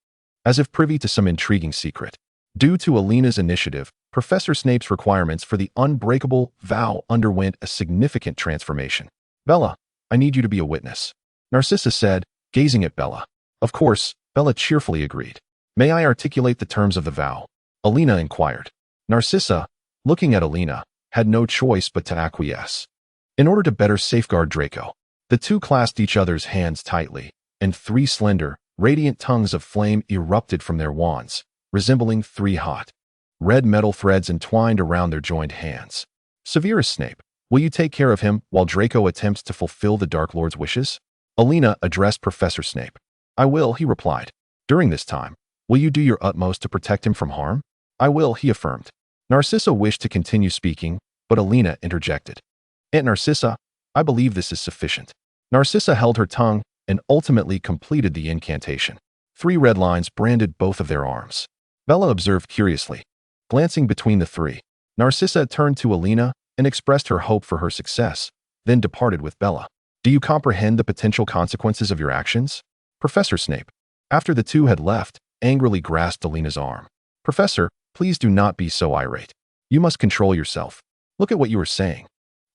as if privy to some intriguing secret. Due to Elena's initiative, Professor Snape's requirements for the unbreakable vow underwent a significant transformation. "Bella, I need you to be a witness," Narcissa said, gazing at Bella. Of course, Bella cheerfully agreed. "May I articulate the terms of the vow?" Elena inquired. Narcissa, looking at Elena, had no choice but to acquiesce. In order to better safeguard Draco, the two clasped each other's hands tightly, and three slender, radiant tongues of flame erupted from their wands, resembling three hot, red metal threads entwined around their joined hands. "Severus Snape, will you take care of him while Draco attempts to fulfill the Dark Lord's wishes?" Elena addressed Professor Snape. "I will," he replied. "During this time, will you do your utmost to protect him from harm?" "I will," he affirmed. Narcissa wished to continue speaking, but Elena interjected. "Aunt Narcissa, I believe this is sufficient." Narcissa held her tongue and ultimately completed the incantation. 3 red lines branded both of their arms. Bella observed curiously. Glancing between the three, Narcissa turned to Elena and expressed her hope for her success, then departed with Bella. "Do you comprehend the potential consequences of your actions?" Professor Snape, after the two had left, angrily grasped Elena's arm. "Professor, Please do not be so irate. You must control yourself. Look at what you are saying.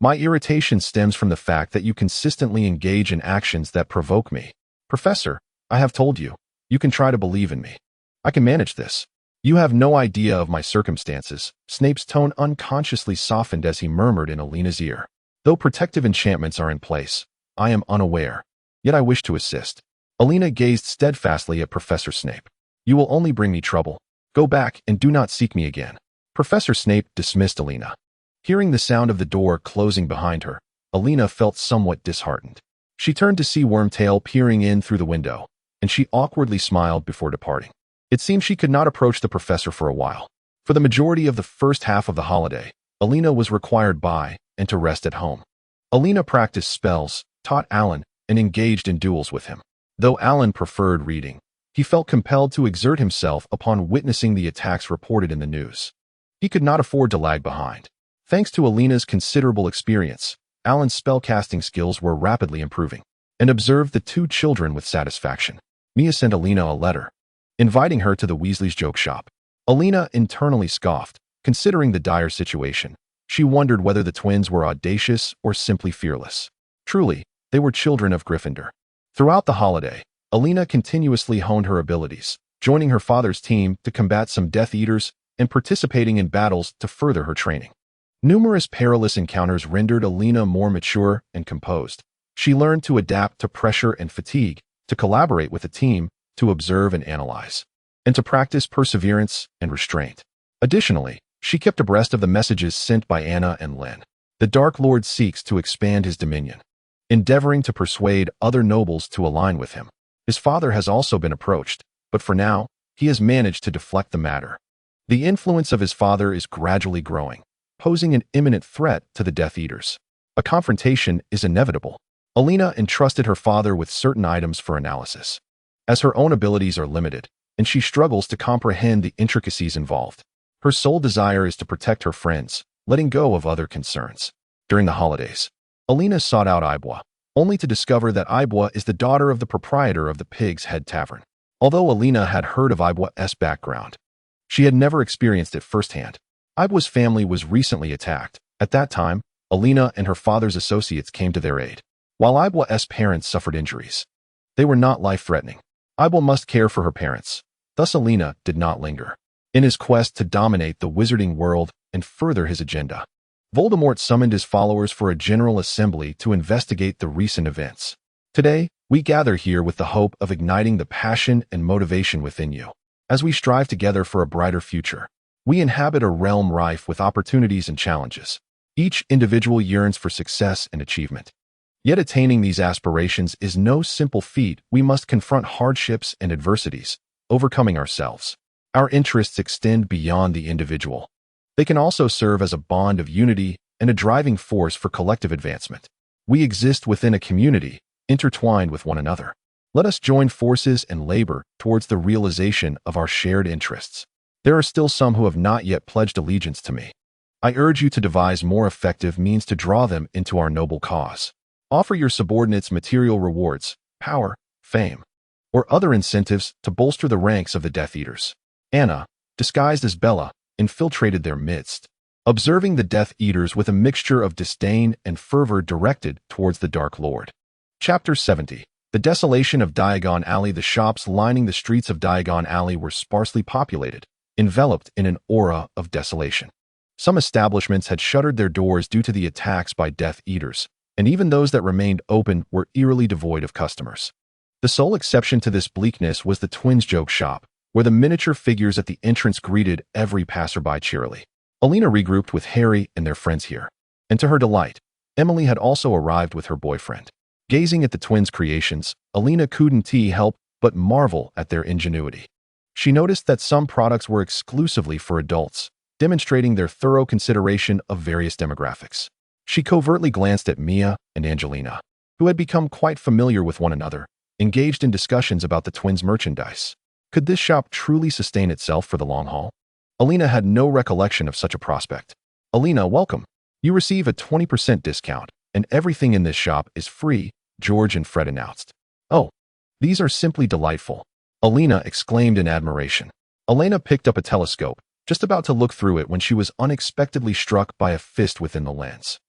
My irritation stems from the fact that you consistently engage in actions that provoke me. Professor, I have told you. You can try to believe in me. I can manage this. You have no idea of my circumstances. Snape's tone unconsciously softened as he murmured in Elena's ear. Though protective enchantments are in place, I am unaware. Yet I wish to assist. Elena gazed steadfastly at Professor Snape. You will only bring me trouble. Go back and do not seek me again. Professor Snape dismissed Elena. Hearing the sound of the door closing behind her, Elena felt somewhat disheartened. She turned to see Wormtail peering in through the window, and she awkwardly smiled before departing. It seemed she could not approach the professor for a while. For the majority of the first half of the holiday, Elena was required by and to rest at home. Elena practiced spells, taught Alan, and engaged in duels with him. Though Alan preferred reading, he felt compelled to exert himself upon witnessing the attacks reported in the news. He could not afford to lag behind. Thanks to Elena's considerable experience, Alan's spellcasting skills were rapidly improving, and observed the two children with satisfaction. Mia sent Elena a letter, inviting her to the Weasley's joke shop. Elena internally scoffed, considering the dire situation. She wondered whether the twins were audacious or simply fearless. Truly, they were children of Gryffindor. Throughout the holiday, Elena continuously honed her abilities, joining her father's team to combat some Death Eaters and participating in battles to further her training. Numerous perilous encounters rendered Elena more mature and composed. She learned to adapt to pressure and fatigue, to collaborate with a team, to observe and analyze, and to practice perseverance and restraint. Additionally, she kept abreast of the messages sent by Anna and Len. The Dark Lord seeks to expand his dominion, endeavoring to persuade other nobles to align with him. His father has also been approached, but for now, he has managed to deflect the matter. The influence of his father is gradually growing, posing an imminent threat to the Death Eaters. A confrontation is inevitable. Elena entrusted her father with certain items for analysis, as her own abilities are limited, and she struggles to comprehend the intricacies involved. Her sole desire is to protect her friends, letting go of other concerns. During the holidays, Elena sought out Ibwa, only to discover that Ibwa is the daughter of the proprietor of the Pig's Head Tavern. Although Elena had heard of Ibwa's background, she had never experienced it firsthand. Ibwa's family was recently attacked. At that time, Elena and her father's associates came to their aid. While Ibwa's parents suffered injuries, they were not life-threatening. Ibwa must care for her parents. Thus Elena did not linger. In his quest to dominate the wizarding world and further his agenda, Voldemort summoned his followers for a general assembly to investigate the recent events. Today, we gather here with the hope of igniting the passion and motivation within you. As we strive together for a brighter future, we inhabit a realm rife with opportunities and challenges. Each individual yearns for success and achievement. Yet attaining these aspirations is no simple feat. We must confront hardships and adversities, overcoming ourselves. Our interests extend beyond the individual. They can also serve as a bond of unity and a driving force for collective advancement. We exist within a community, intertwined with one another. Let us join forces and labor towards the realization of our shared interests. There are still some who have not yet pledged allegiance to me. I urge you to devise more effective means to draw them into our noble cause. Offer your subordinates material rewards, power, fame, or other incentives to bolster the ranks of the Death Eaters. Anna, disguised as Bella, infiltrated their midst, observing the Death Eaters with a mixture of disdain and fervor directed towards the Dark Lord. Chapter 70. The desolation of Diagon Alley. The shops lining the streets of Diagon Alley were sparsely populated, enveloped in an aura of desolation. Some establishments had shuttered their doors due to the attacks by Death Eaters, and even those that remained open were eerily devoid of customers. The sole exception to this bleakness was the twins' joke shop, where the miniature figures at the entrance greeted every passerby cheerily. Elena regrouped with Harry and their friends here, and to her delight, Emily had also arrived with her boyfriend. Gazing at the twins' creations, Elena couldn't help but marvel at their ingenuity. She noticed that some products were exclusively for adults, demonstrating their thorough consideration of various demographics. She covertly glanced at Mia and Angelina, who had become quite familiar with one another, engaged in discussions about the twins' merchandise. Could this shop truly sustain itself for the long haul? Elena had no recollection of such a prospect. Elena, welcome. You receive a 20% discount, and everything in this shop is free, George and Fred announced. Oh, these are simply delightful, Elena exclaimed in admiration. Elena picked up a telescope, just about to look through it when she was unexpectedly struck by a fist within the lens.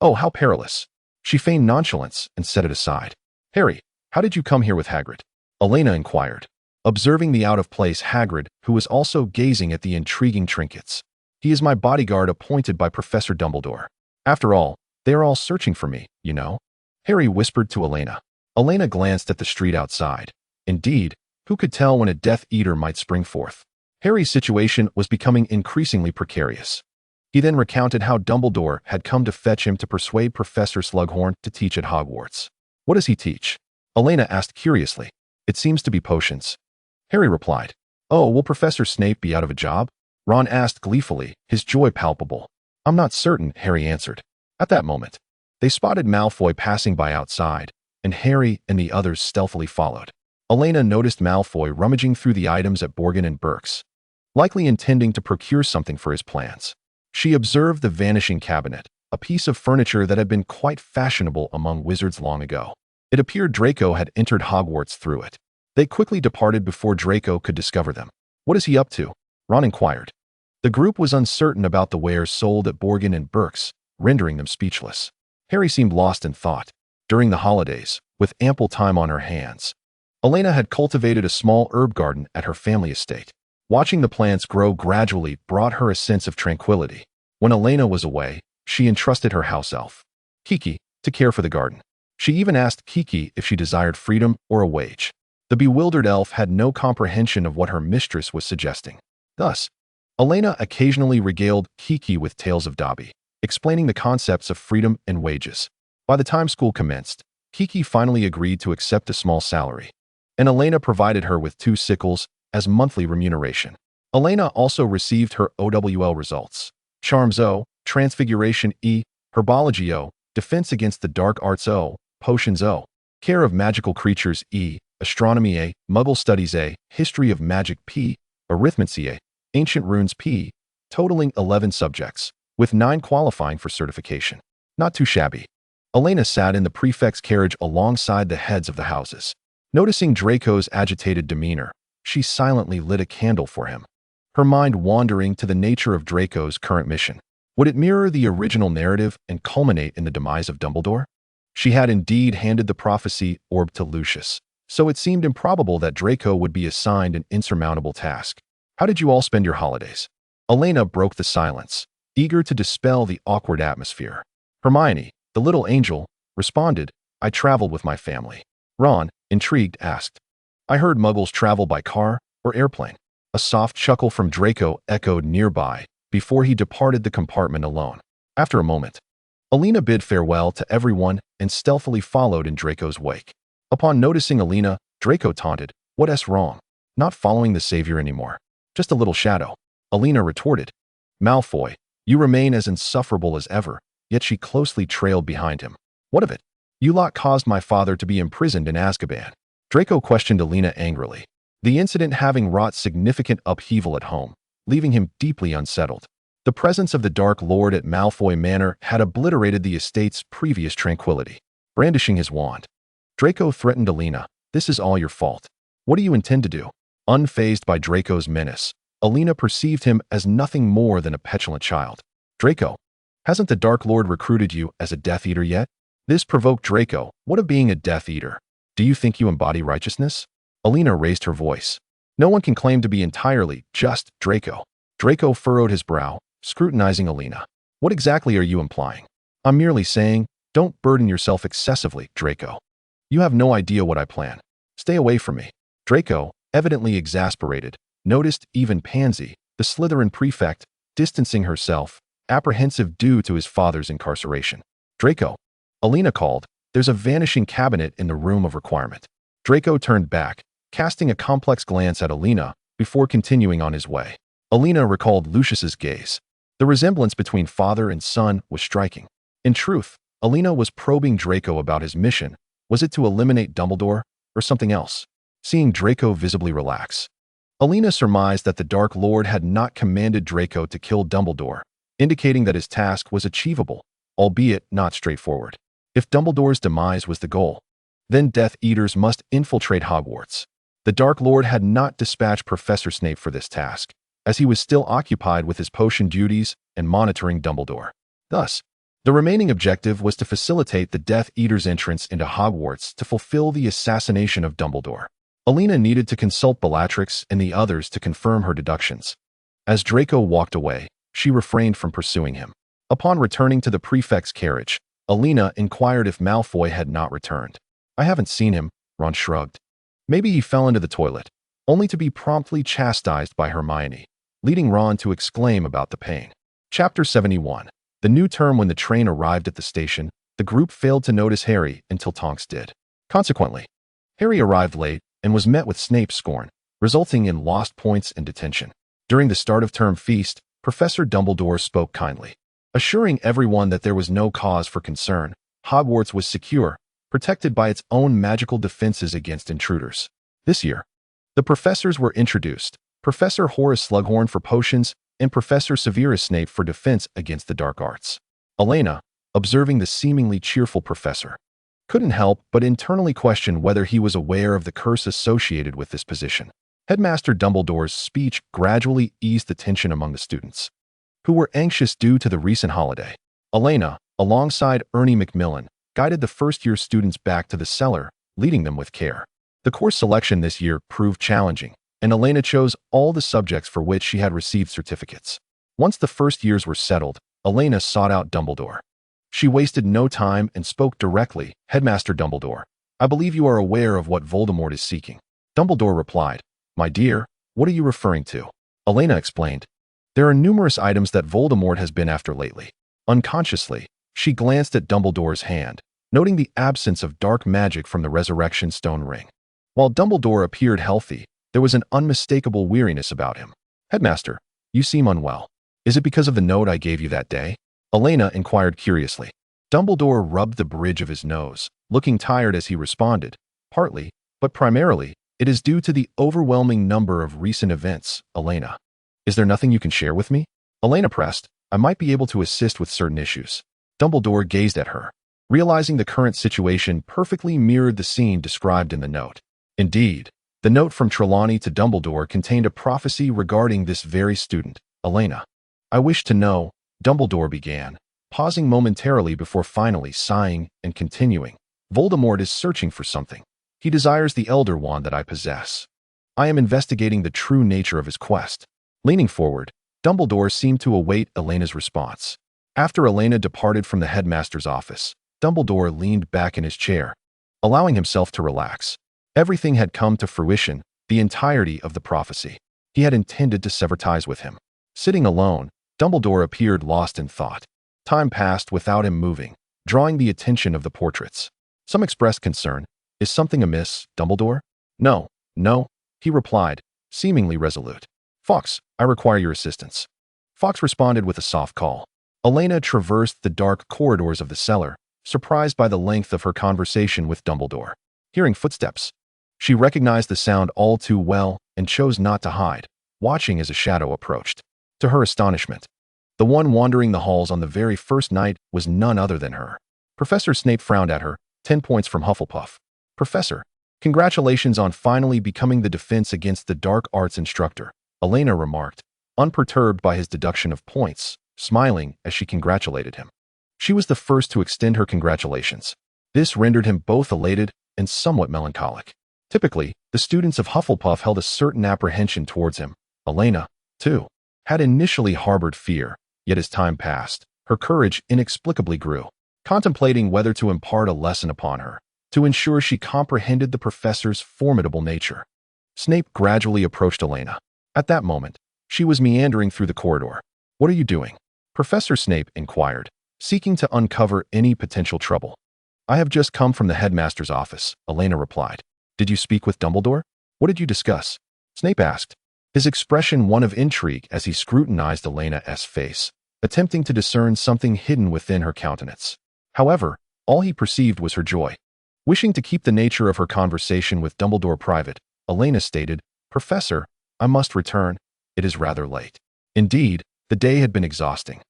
Oh, how perilous. She feigned nonchalance and set it aside. Harry, how did you come here with Hagrid? Elena inquired, observing the out-of-place Hagrid, who was also gazing at the intriguing trinkets. He is my bodyguard appointed by Professor Dumbledore. After all, they are all searching for me, you know? Harry whispered to Elena. Elena glanced at the street outside. Indeed, who could tell when a Death Eater might spring forth? Harry's situation was becoming increasingly precarious. He then recounted how Dumbledore had come to fetch him to persuade Professor Slughorn to teach at Hogwarts. What does he teach? Elena asked curiously. It seems to be potions. Harry replied. Oh, will Professor Snape be out of a job? Ron asked gleefully, his joy palpable. I'm not certain, Harry answered. At that moment, they spotted Malfoy passing by outside, and Harry and the others stealthily followed. Elena noticed Malfoy rummaging through the items at Borgin and Burke's, likely intending to procure something for his plans. She observed the vanishing cabinet, a piece of furniture that had been quite fashionable among wizards long ago. It appeared Draco had entered Hogwarts through it. They quickly departed before Draco could discover them. What is he up to? Ron inquired. The group was uncertain about the wares sold at Borgin and Burke's, rendering them speechless. Harry seemed lost in thought. During the holidays, with ample time on her hands, Elena had cultivated a small herb garden at her family estate. Watching the plants grow gradually brought her a sense of tranquility. When Elena was away, she entrusted her house elf, Kiki, to care for the garden. She even asked Kiki if she desired freedom or a wage. The bewildered elf had no comprehension of what her mistress was suggesting. Thus, Elena occasionally regaled Kiki with tales of Dobby, explaining the concepts of freedom and wages. By the time school commenced, Kiki finally agreed to accept a small salary, and Elena provided her with 2 sickles as monthly remuneration. Elena also received her OWL results. Charms O, Transfiguration E, Herbology O, Defense against the Dark Arts O, Potions O, Care of Magical Creatures E, Astronomy A, Muggle Studies A, History of Magic P, Arithmancy A, Ancient Runes P, totaling 11 subjects, with 9 qualifying for certification. Not too shabby. Elena sat in the prefect's carriage alongside the heads of the houses. Noticing Draco's agitated demeanor, she silently lit a candle for him, her mind wandering to the nature of Draco's current mission. Would it mirror the original narrative and culminate in the demise of Dumbledore? She had indeed handed the prophecy orb to Lucius, so it seemed improbable that Draco would be assigned an insurmountable task. How did you all spend your holidays? Elena broke the silence, eager to dispel the awkward atmosphere. Hermione, the little angel, responded, I traveled with my family. Ron, intrigued, asked, I heard Muggles travel by car or airplane. A soft chuckle from Draco echoed nearby before he departed the compartment alone. After a moment, Elena bid farewell to everyone and stealthily followed in Draco's wake. Upon noticing Elena, Draco taunted, What's wrong? Not following the savior anymore. Just a little shadow. Elena retorted, Malfoy, you remain as insufferable as ever, yet she closely trailed behind him. What of it? You lot caused my father to be imprisoned in Azkaban. Draco questioned Elena angrily, the incident having wrought significant upheaval at home, leaving him deeply unsettled. The presence of the Dark Lord at Malfoy Manor had obliterated the estate's previous tranquility. Brandishing his wand, Draco threatened Elena, This is all your fault. What do you intend to do? Unfazed by Draco's menace, Elena perceived him as nothing more than a petulant child. Draco, hasn't the Dark Lord recruited you as a Death Eater yet? This provoked Draco. What of being a Death Eater? Do you think you embody righteousness? Elena raised her voice. No one can claim to be entirely just Draco. Draco furrowed his brow, scrutinizing Elena. What exactly are you implying? I'm merely saying, don't burden yourself excessively, Draco. You have no idea what I plan. Stay away from me. Draco, evidently exasperated, noticed even Pansy, the Slytherin prefect, distancing herself, apprehensive due to his father's incarceration. Draco, Elena called, there's a vanishing cabinet in the room of requirement. Draco turned back, casting a complex glance at Elena before continuing on his way. Elena recalled Lucius's gaze. The resemblance between father and son was striking. In truth, Elena was probing Draco about his mission. Was it to eliminate Dumbledore or something else? Seeing Draco visibly relax, Elena surmised that the Dark Lord had not commanded Draco to kill Dumbledore, indicating that his task was achievable, albeit not straightforward. If Dumbledore's demise was the goal, then Death Eaters must infiltrate Hogwarts. The Dark Lord had not dispatched Professor Snape for this task. as he was still occupied with his potion duties and monitoring Dumbledore. Thus, the remaining objective was to facilitate the Death Eater's entrance into Hogwarts to fulfill the assassination of Dumbledore. Elena needed to consult Bellatrix and the others to confirm her deductions. As Draco walked away, she refrained from pursuing him. Upon returning to the prefect's carriage, Elena inquired if Malfoy had not returned. "I haven't seen him," Ron shrugged. "Maybe he fell into the toilet," only to be promptly chastised by Hermione, leading Ron to exclaim about the pain. Chapter 71. The new term. When the train arrived at the station, the group failed to notice Harry until Tonks did. Consequently, Harry arrived late and was met with Snape's scorn, resulting in lost points and detention. During the start-of-term feast, Professor Dumbledore spoke kindly, assuring everyone that there was no cause for concern. Hogwarts was secure, protected by its own magical defenses against intruders. This year, the professors were introduced: Professor Horace Slughorn for potions and Professor Severus Snape for defense against the dark arts. Elena, observing the seemingly cheerful professor, couldn't help but internally question whether he was aware of the curse associated with this position. Headmaster Dumbledore's speech gradually eased the tension among the students, who were anxious due to the recent holiday. Elena, alongside Ernie Macmillan, guided the first-year students back to the cellar, leading them with care. The course selection this year proved challenging, and Elena chose all the subjects for which she had received certificates. Once the first years were settled, Elena sought out Dumbledore. She wasted no time and spoke directly. "Headmaster Dumbledore, I believe you are aware of what Voldemort is seeking." Dumbledore replied, "My dear, what are you referring to?" Elena explained, "There are numerous items that Voldemort has been after lately." Unconsciously, she glanced at Dumbledore's hand, noting the absence of dark magic from the Resurrection Stone ring. While Dumbledore appeared healthy, there was an unmistakable weariness about him. "Headmaster, you seem unwell. Is it because of the note I gave you that day?" Elena inquired curiously. Dumbledore rubbed the bridge of his nose, looking tired as he responded, "Partly, but primarily, it is due to the overwhelming number of recent events, Elena." "Is there nothing you can share with me?" Elena pressed. "I might be able to assist with certain issues." Dumbledore gazed at her, realizing the current situation perfectly mirrored the scene described in the note. Indeed, the note from Trelawney to Dumbledore contained a prophecy regarding this very student, Elena. "I wish to know," Dumbledore began, pausing momentarily before finally sighing and continuing. "Voldemort is searching for something. He desires the Elder Wand that I possess. I am investigating the true nature of his quest." Leaning forward, Dumbledore seemed to await Elena's response. After Elena departed from the headmaster's office, Dumbledore leaned back in his chair, allowing himself to relax. Everything had come to fruition, the entirety of the prophecy. He had intended to sever ties with him. Sitting alone, Dumbledore appeared lost in thought. Time passed without him moving, drawing the attention of the portraits. Some expressed concern. "Is something amiss, Dumbledore?" No, he replied, seemingly resolute. "Fawkes, I require your assistance." Fawkes responded with a soft call. Elena traversed the dark corridors of the cellar, surprised by the length of her conversation with Dumbledore. Hearing footsteps, she recognized the sound all too well and chose not to hide, watching as a shadow approached. To her astonishment, the one wandering the halls on the very first night was none other than her. Professor Snape frowned at her. 10 points from Hufflepuff. "Professor, congratulations on finally becoming the Defense Against the Dark Arts instructor," Elena remarked, unperturbed by his deduction of points, smiling as she congratulated him. She was the first to extend her congratulations. This rendered him both elated and somewhat melancholic. Typically, the students of Hufflepuff held a certain apprehension towards him. Elena, too, had initially harbored fear, yet as time passed, her courage inexplicably grew, contemplating whether to impart a lesson upon her, to ensure she comprehended the professor's formidable nature. Snape gradually approached Elena. At that moment, she was meandering through the corridor. "What are you doing?" Professor Snape inquired, seeking to uncover any potential trouble. "I have just come from the headmaster's office," Elena replied. "Did you speak with Dumbledore? What did you discuss?" Snape asked, his expression one of intrigue as he scrutinized Elena's face, attempting to discern something hidden within her countenance. However, all he perceived was her joy. Wishing to keep the nature of her conversation with Dumbledore private, Elena stated, "Professor, I must return. It is rather late." Indeed, the day had been exhausting,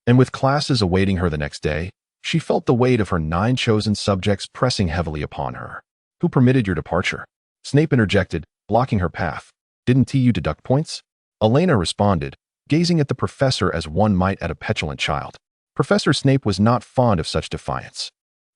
and with classes awaiting her the next day, she felt the weight of her 9 chosen subjects pressing heavily upon her. "Who permitted your departure?" Snape interjected, blocking her path. "Didn't you deduct points?" Elena responded, gazing at the professor as one might at a petulant child. Professor Snape was not fond of such defiance.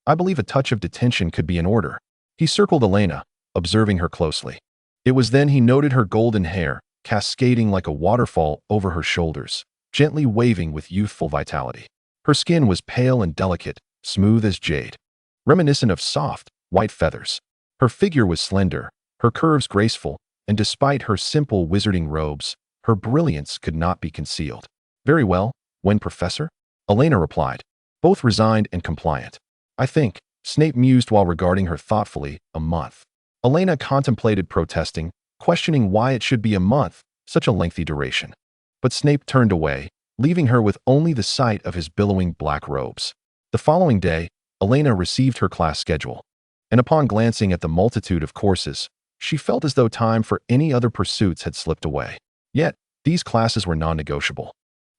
I believe a touch of detention could be in order. He circled Elena, observing her closely. It was then he noted her golden hair, cascading like a waterfall over her shoulders, gently waving with youthful vitality. Her skin was pale and delicate, smooth as jade, reminiscent of soft, white feathers. Her figure was slender, her curves graceful, and despite her simple wizarding robes, her brilliance could not be concealed. Very well, when Professor? Elena replied, both resigned and compliant. I think, Snape mused while regarding her thoughtfully, a month. Elena contemplated protesting, questioning why it should be a month, such a lengthy duration. But Snape turned away, leaving her with only the sight of his billowing black robes. The following day, Elena received her class schedule, and upon glancing at the multitude of courses, she felt as though time for any other pursuits had slipped away. Yet, these classes were non-negotiable,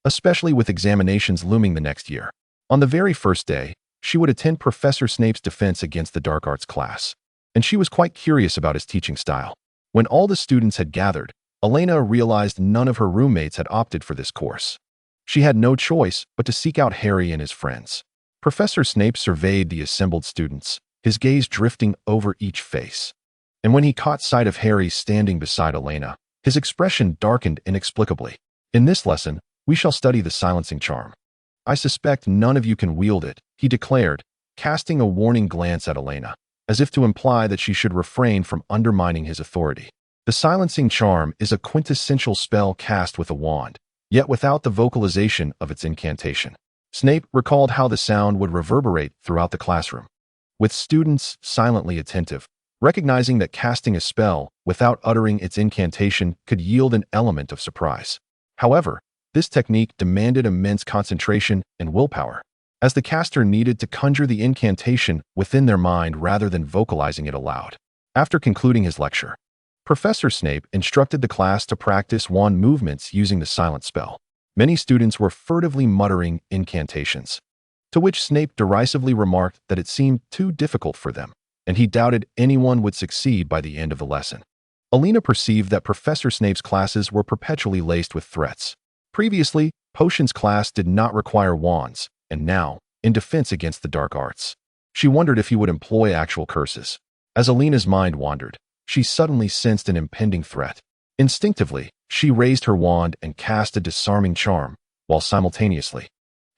especially with examinations looming the next year. On the very first day, she would attend Professor Snape's defense against the dark arts class, and she was quite curious about his teaching style. When all the students had gathered, Elena realized none of her roommates had opted for this course. She had no choice but to seek out Harry and his friends. Professor Snape surveyed the assembled students, his gaze drifting over each face. And when he caught sight of Harry standing beside Elena, his expression darkened inexplicably. In this lesson, we shall study the silencing charm. I suspect none of you can wield it, he declared, casting a warning glance at Elena, as if to imply that she should refrain from undermining his authority. The silencing charm is a quintessential spell cast with a wand, yet without the vocalization of its incantation. Snape recalled how the sound would reverberate throughout the classroom, with students silently attentive, recognizing that casting a spell without uttering its incantation could yield an element of surprise. However, this technique demanded immense concentration and willpower, as the caster needed to conjure the incantation within their mind rather than vocalizing it aloud. After concluding his lecture, Professor Snape instructed the class to practice wand movements using the silent spell. Many students were furtively muttering incantations, to which Snape derisively remarked that it seemed too difficult for them, and he doubted anyone would succeed by the end of the lesson. Elena perceived that Professor Snape's classes were perpetually laced with threats. Previously, Potions class did not require wands, and now, in defense against the dark arts, she wondered if he would employ actual curses. As Elena's mind wandered, she suddenly sensed an impending threat. Instinctively, she raised her wand and cast a disarming charm, while simultaneously,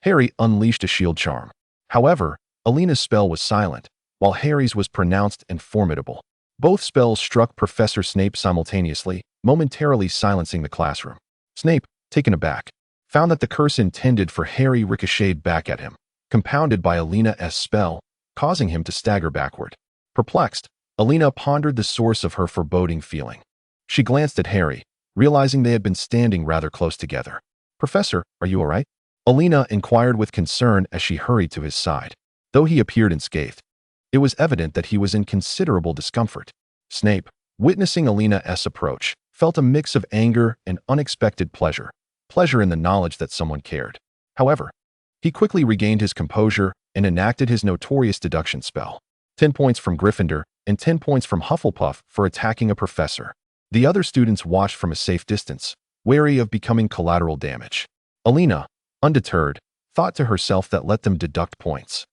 Harry unleashed a shield charm. However, Elena's spell was silent, while Harry's was pronounced and formidable. Both spells struck Professor Snape simultaneously, momentarily silencing the classroom. Snape, taken aback, found that the curse intended for Harry ricocheted back at him, compounded by Elena's spell, causing him to stagger backward. Perplexed, Elena pondered the source of her foreboding feeling. She glanced at Harry, realizing they had been standing rather close together. "Professor, are you all right?" Elena inquired with concern as she hurried to his side. Though he appeared unscathed, it was evident that he was in considerable discomfort. Snape, witnessing Elena's approach, felt a mix of anger and unexpected pleasure in the knowledge that someone cared. However, he quickly regained his composure and enacted his notorious deduction spell. 10 points from Gryffindor and 10 points from Hufflepuff for attacking a professor. The other students watched from a safe distance, wary of becoming collateral damage. Elena, undeterred, thought to herself that let them deduct points.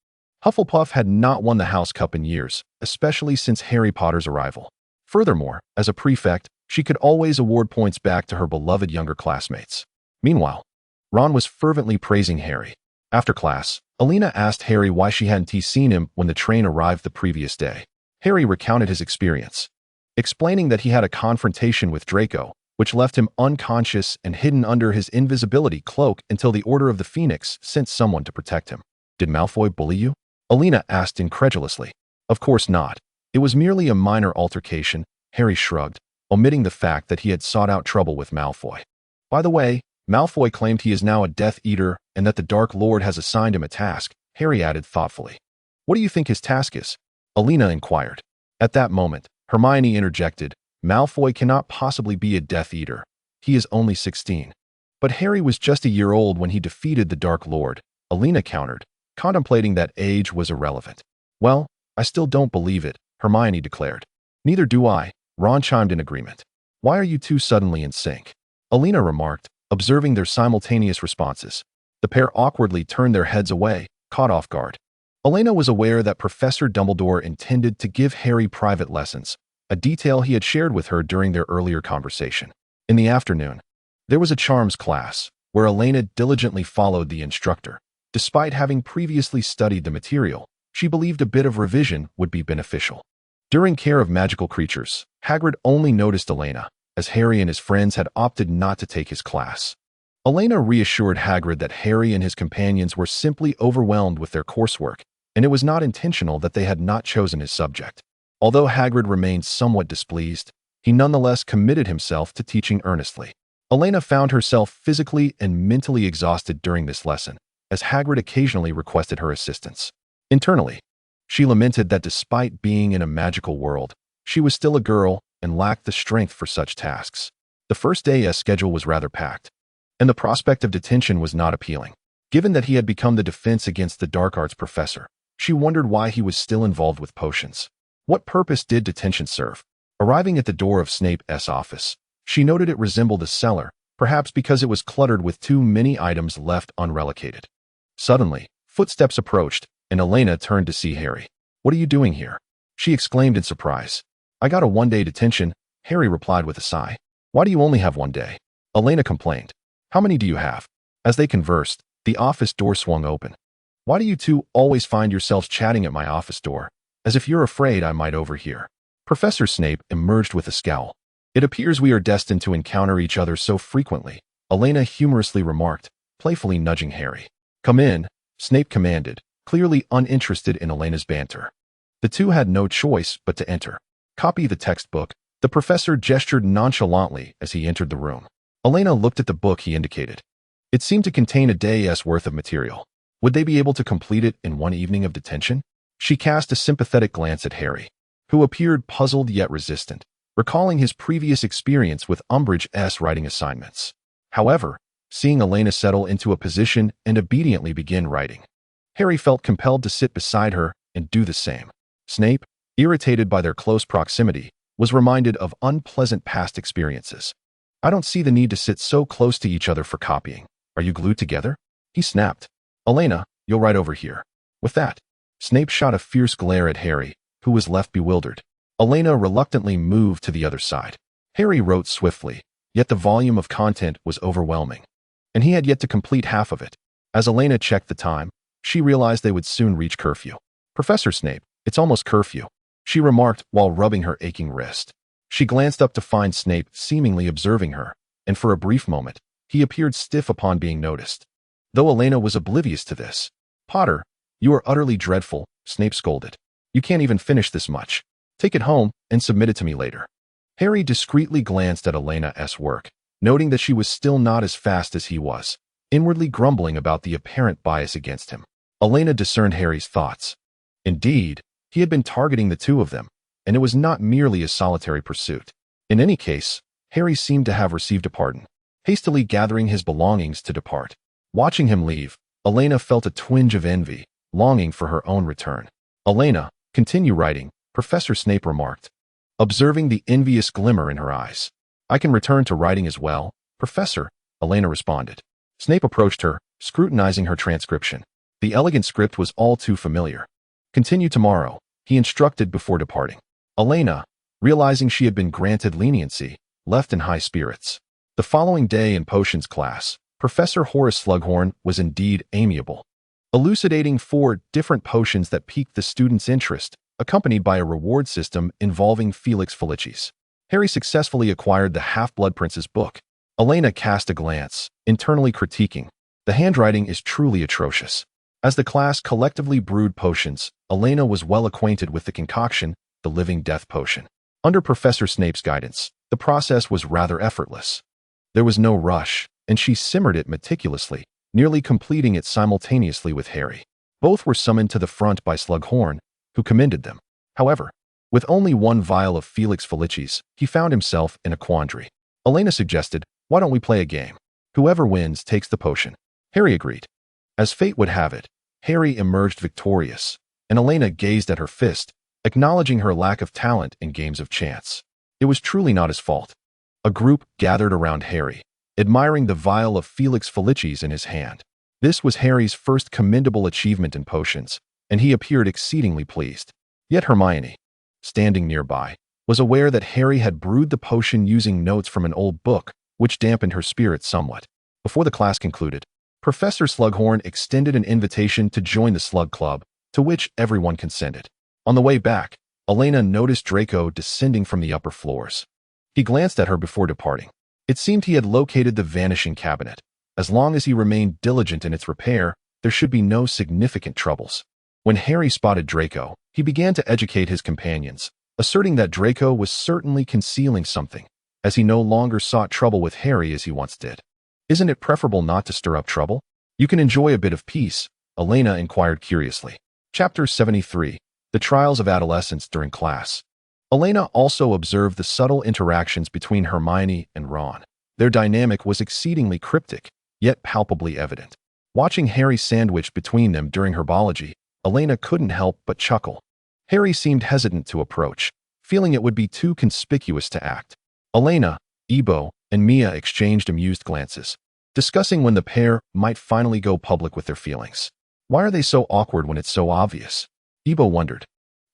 Hufflepuff had not won the House Cup in years, especially since Harry Potter's arrival. Furthermore, as a prefect, she could always award points back to her beloved younger classmates. Meanwhile, Ron was fervently praising Harry. After class, Elena asked Harry why she hadn't seen him when the train arrived the previous day. Harry recounted his experience, explaining that he had a confrontation with Draco, which left him unconscious and hidden under his invisibility cloak until the Order of the Phoenix sent someone to protect him. "Did Malfoy bully you?" Elena asked incredulously. "Of course not. It was merely a minor altercation," Harry shrugged, omitting the fact that he had sought out trouble with Malfoy. "By the way, Malfoy claimed he is now a Death Eater and that the Dark Lord has assigned him a task," Harry added thoughtfully. "What do you think his task is?" Elena inquired. At that moment, Hermione interjected, "Malfoy cannot possibly be a Death Eater. He is only 16. But Harry was just a year old when he defeated the Dark Lord," Elena countered, contemplating that age was irrelevant. "Well, I still don't believe it," Hermione declared. "Neither do I," Ron chimed in agreement. "Why are you two suddenly in sync?" Elena remarked, observing their simultaneous responses. The pair awkwardly turned their heads away, caught off guard. Elena was aware that Professor Dumbledore intended to give Harry private lessons, a detail he had shared with her during their earlier conversation. In the afternoon, there was a charms class, where Elena diligently followed the instructor. Despite having previously studied the material, she believed a bit of revision would be beneficial. During Care of Magical Creatures, Hagrid only noticed Elena, as Harry and his friends had opted not to take his class. Elena reassured Hagrid that Harry and his companions were simply overwhelmed with their coursework, and it was not intentional that they had not chosen his subject. Although Hagrid remained somewhat displeased, he nonetheless committed himself to teaching earnestly. Elena found herself physically and mentally exhausted during this lesson, as Hagrid occasionally requested her assistance. Internally, she lamented that despite being in a magical world, she was still a girl and lacked the strength for such tasks. The first day's schedule was rather packed, and the prospect of detention was not appealing. Given that he had become the defense against the dark arts professor, she wondered why he was still involved with potions. What purpose did detention serve? Arriving at the door of Snape's office, she noted it resembled a cellar, perhaps because it was cluttered with too many items left unrelocated. Suddenly, footsteps approached, and Elena turned to see Harry. "What are you doing here?" she exclaimed in surprise. "I got a one-day detention," Harry replied with a sigh. "Why do you only have one day?" Elena complained. "How many do you have?" As they conversed, the office door swung open. "Why do you two always find yourselves chatting at my office door, as if you're afraid I might overhear?" Professor Snape emerged with a scowl. "It appears we are destined to encounter each other so frequently," Elena humorously remarked, playfully nudging Harry. "Come in," Snape commanded, clearly uninterested in Elena's banter. The two had no choice but to enter. "Copy the textbook," the professor gestured nonchalantly as he entered the room. Elena looked at the book he indicated. It seemed to contain a day's worth of material. Would they be able to complete it in one evening of detention? She cast a sympathetic glance at Harry, who appeared puzzled yet resistant, recalling his previous experience with Umbridge's writing assignments. However, seeing Elena settle into a position and obediently begin writing, Harry felt compelled to sit beside her and do the same. Snape, irritated by their close proximity, was reminded of unpleasant past experiences. "I don't see the need to sit so close to each other for copying. Are you glued together?" he snapped. "Elena, you'll write over here." With that, Snape shot a fierce glare at Harry, who was left bewildered. Elena reluctantly moved to the other side. Harry wrote swiftly, yet the volume of content was overwhelming, and he had yet to complete half of it. As Elena checked the time, she realized they would soon reach curfew. "Professor Snape, it's almost curfew," she remarked while rubbing her aching wrist. She glanced up to find Snape seemingly observing her, and for a brief moment, he appeared stiff upon being noticed. Though Elena was oblivious to this. "Potter, you are utterly dreadful," Snape scolded. "You can't even finish this much. Take it home and submit it to me later." Harry discreetly glanced at Elena's work, noting that she was still not as fast as he was, inwardly grumbling about the apparent bias against him. Elena discerned Harry's thoughts. Indeed, he had been targeting the two of them, and it was not merely a solitary pursuit. In any case, Harry seemed to have received a pardon, hastily gathering his belongings to depart. Watching him leave, Elena felt a twinge of envy, longing for her own return. "Elena, continue writing," Professor Snape remarked, observing the envious glimmer in her eyes. "I can return to writing as well, Professor," Elena responded. Snape approached her, scrutinizing her transcription. The elegant script was all too familiar. "Continue tomorrow," he instructed before departing. Elena, realizing she had been granted leniency, left in high spirits. The following day in potions class, Professor Horace Slughorn was indeed amiable, elucidating 4 different potions that piqued the students' interest, accompanied by a reward system involving Felix Felicis. Harry successfully acquired the Half-Blood Prince's book. Elena cast a glance, internally critiquing. The handwriting is truly atrocious. As the class collectively brewed potions, Elena was well acquainted with the concoction, the Living Death Potion. Under Professor Snape's guidance, the process was rather effortless. There was no rush, and she simmered it meticulously, nearly completing it simultaneously with Harry. Both were summoned to the front by Slughorn, who commended them. However, with only one vial of Felix Felicis, he found himself in a quandary. Elena suggested, "Why don't we play a game? Whoever wins takes the potion." Harry agreed. As fate would have it, Harry emerged victorious, and Elena gazed at her fist, acknowledging her lack of talent in games of chance. It was truly not his fault. A group gathered around Harry, admiring the vial of Felix Felicis in his hand. This was Harry's first commendable achievement in potions, and he appeared exceedingly pleased. Yet Hermione, standing nearby, was aware that Harry had brewed the potion using notes from an old book, which dampened her spirits somewhat. Before the class concluded, Professor Slughorn extended an invitation to join the Slug Club, to which everyone consented. On the way back, Elena noticed Draco descending from the upper floors. He glanced at her before departing. It seemed he had located the vanishing cabinet. As long as he remained diligent in its repair, there should be no significant troubles. When Harry spotted Draco, he began to educate his companions, asserting that Draco was certainly concealing something, as he no longer sought trouble with Harry as he once did. Isn't it preferable not to stir up trouble? You can enjoy a bit of peace, Elena inquired curiously. Chapter 73. The Trials of Adolescence During Class. Elena also observed the subtle interactions between Hermione and Ron. Their dynamic was exceedingly cryptic, yet palpably evident. Watching Harry sandwiched between them during herbology, Elena couldn't help but chuckle. Harry seemed hesitant to approach, feeling it would be too conspicuous to act. Elena, Ebo, and Mia exchanged amused glances, discussing when the pair might finally go public with their feelings. Why are they so awkward when it's so obvious? Ebo wondered.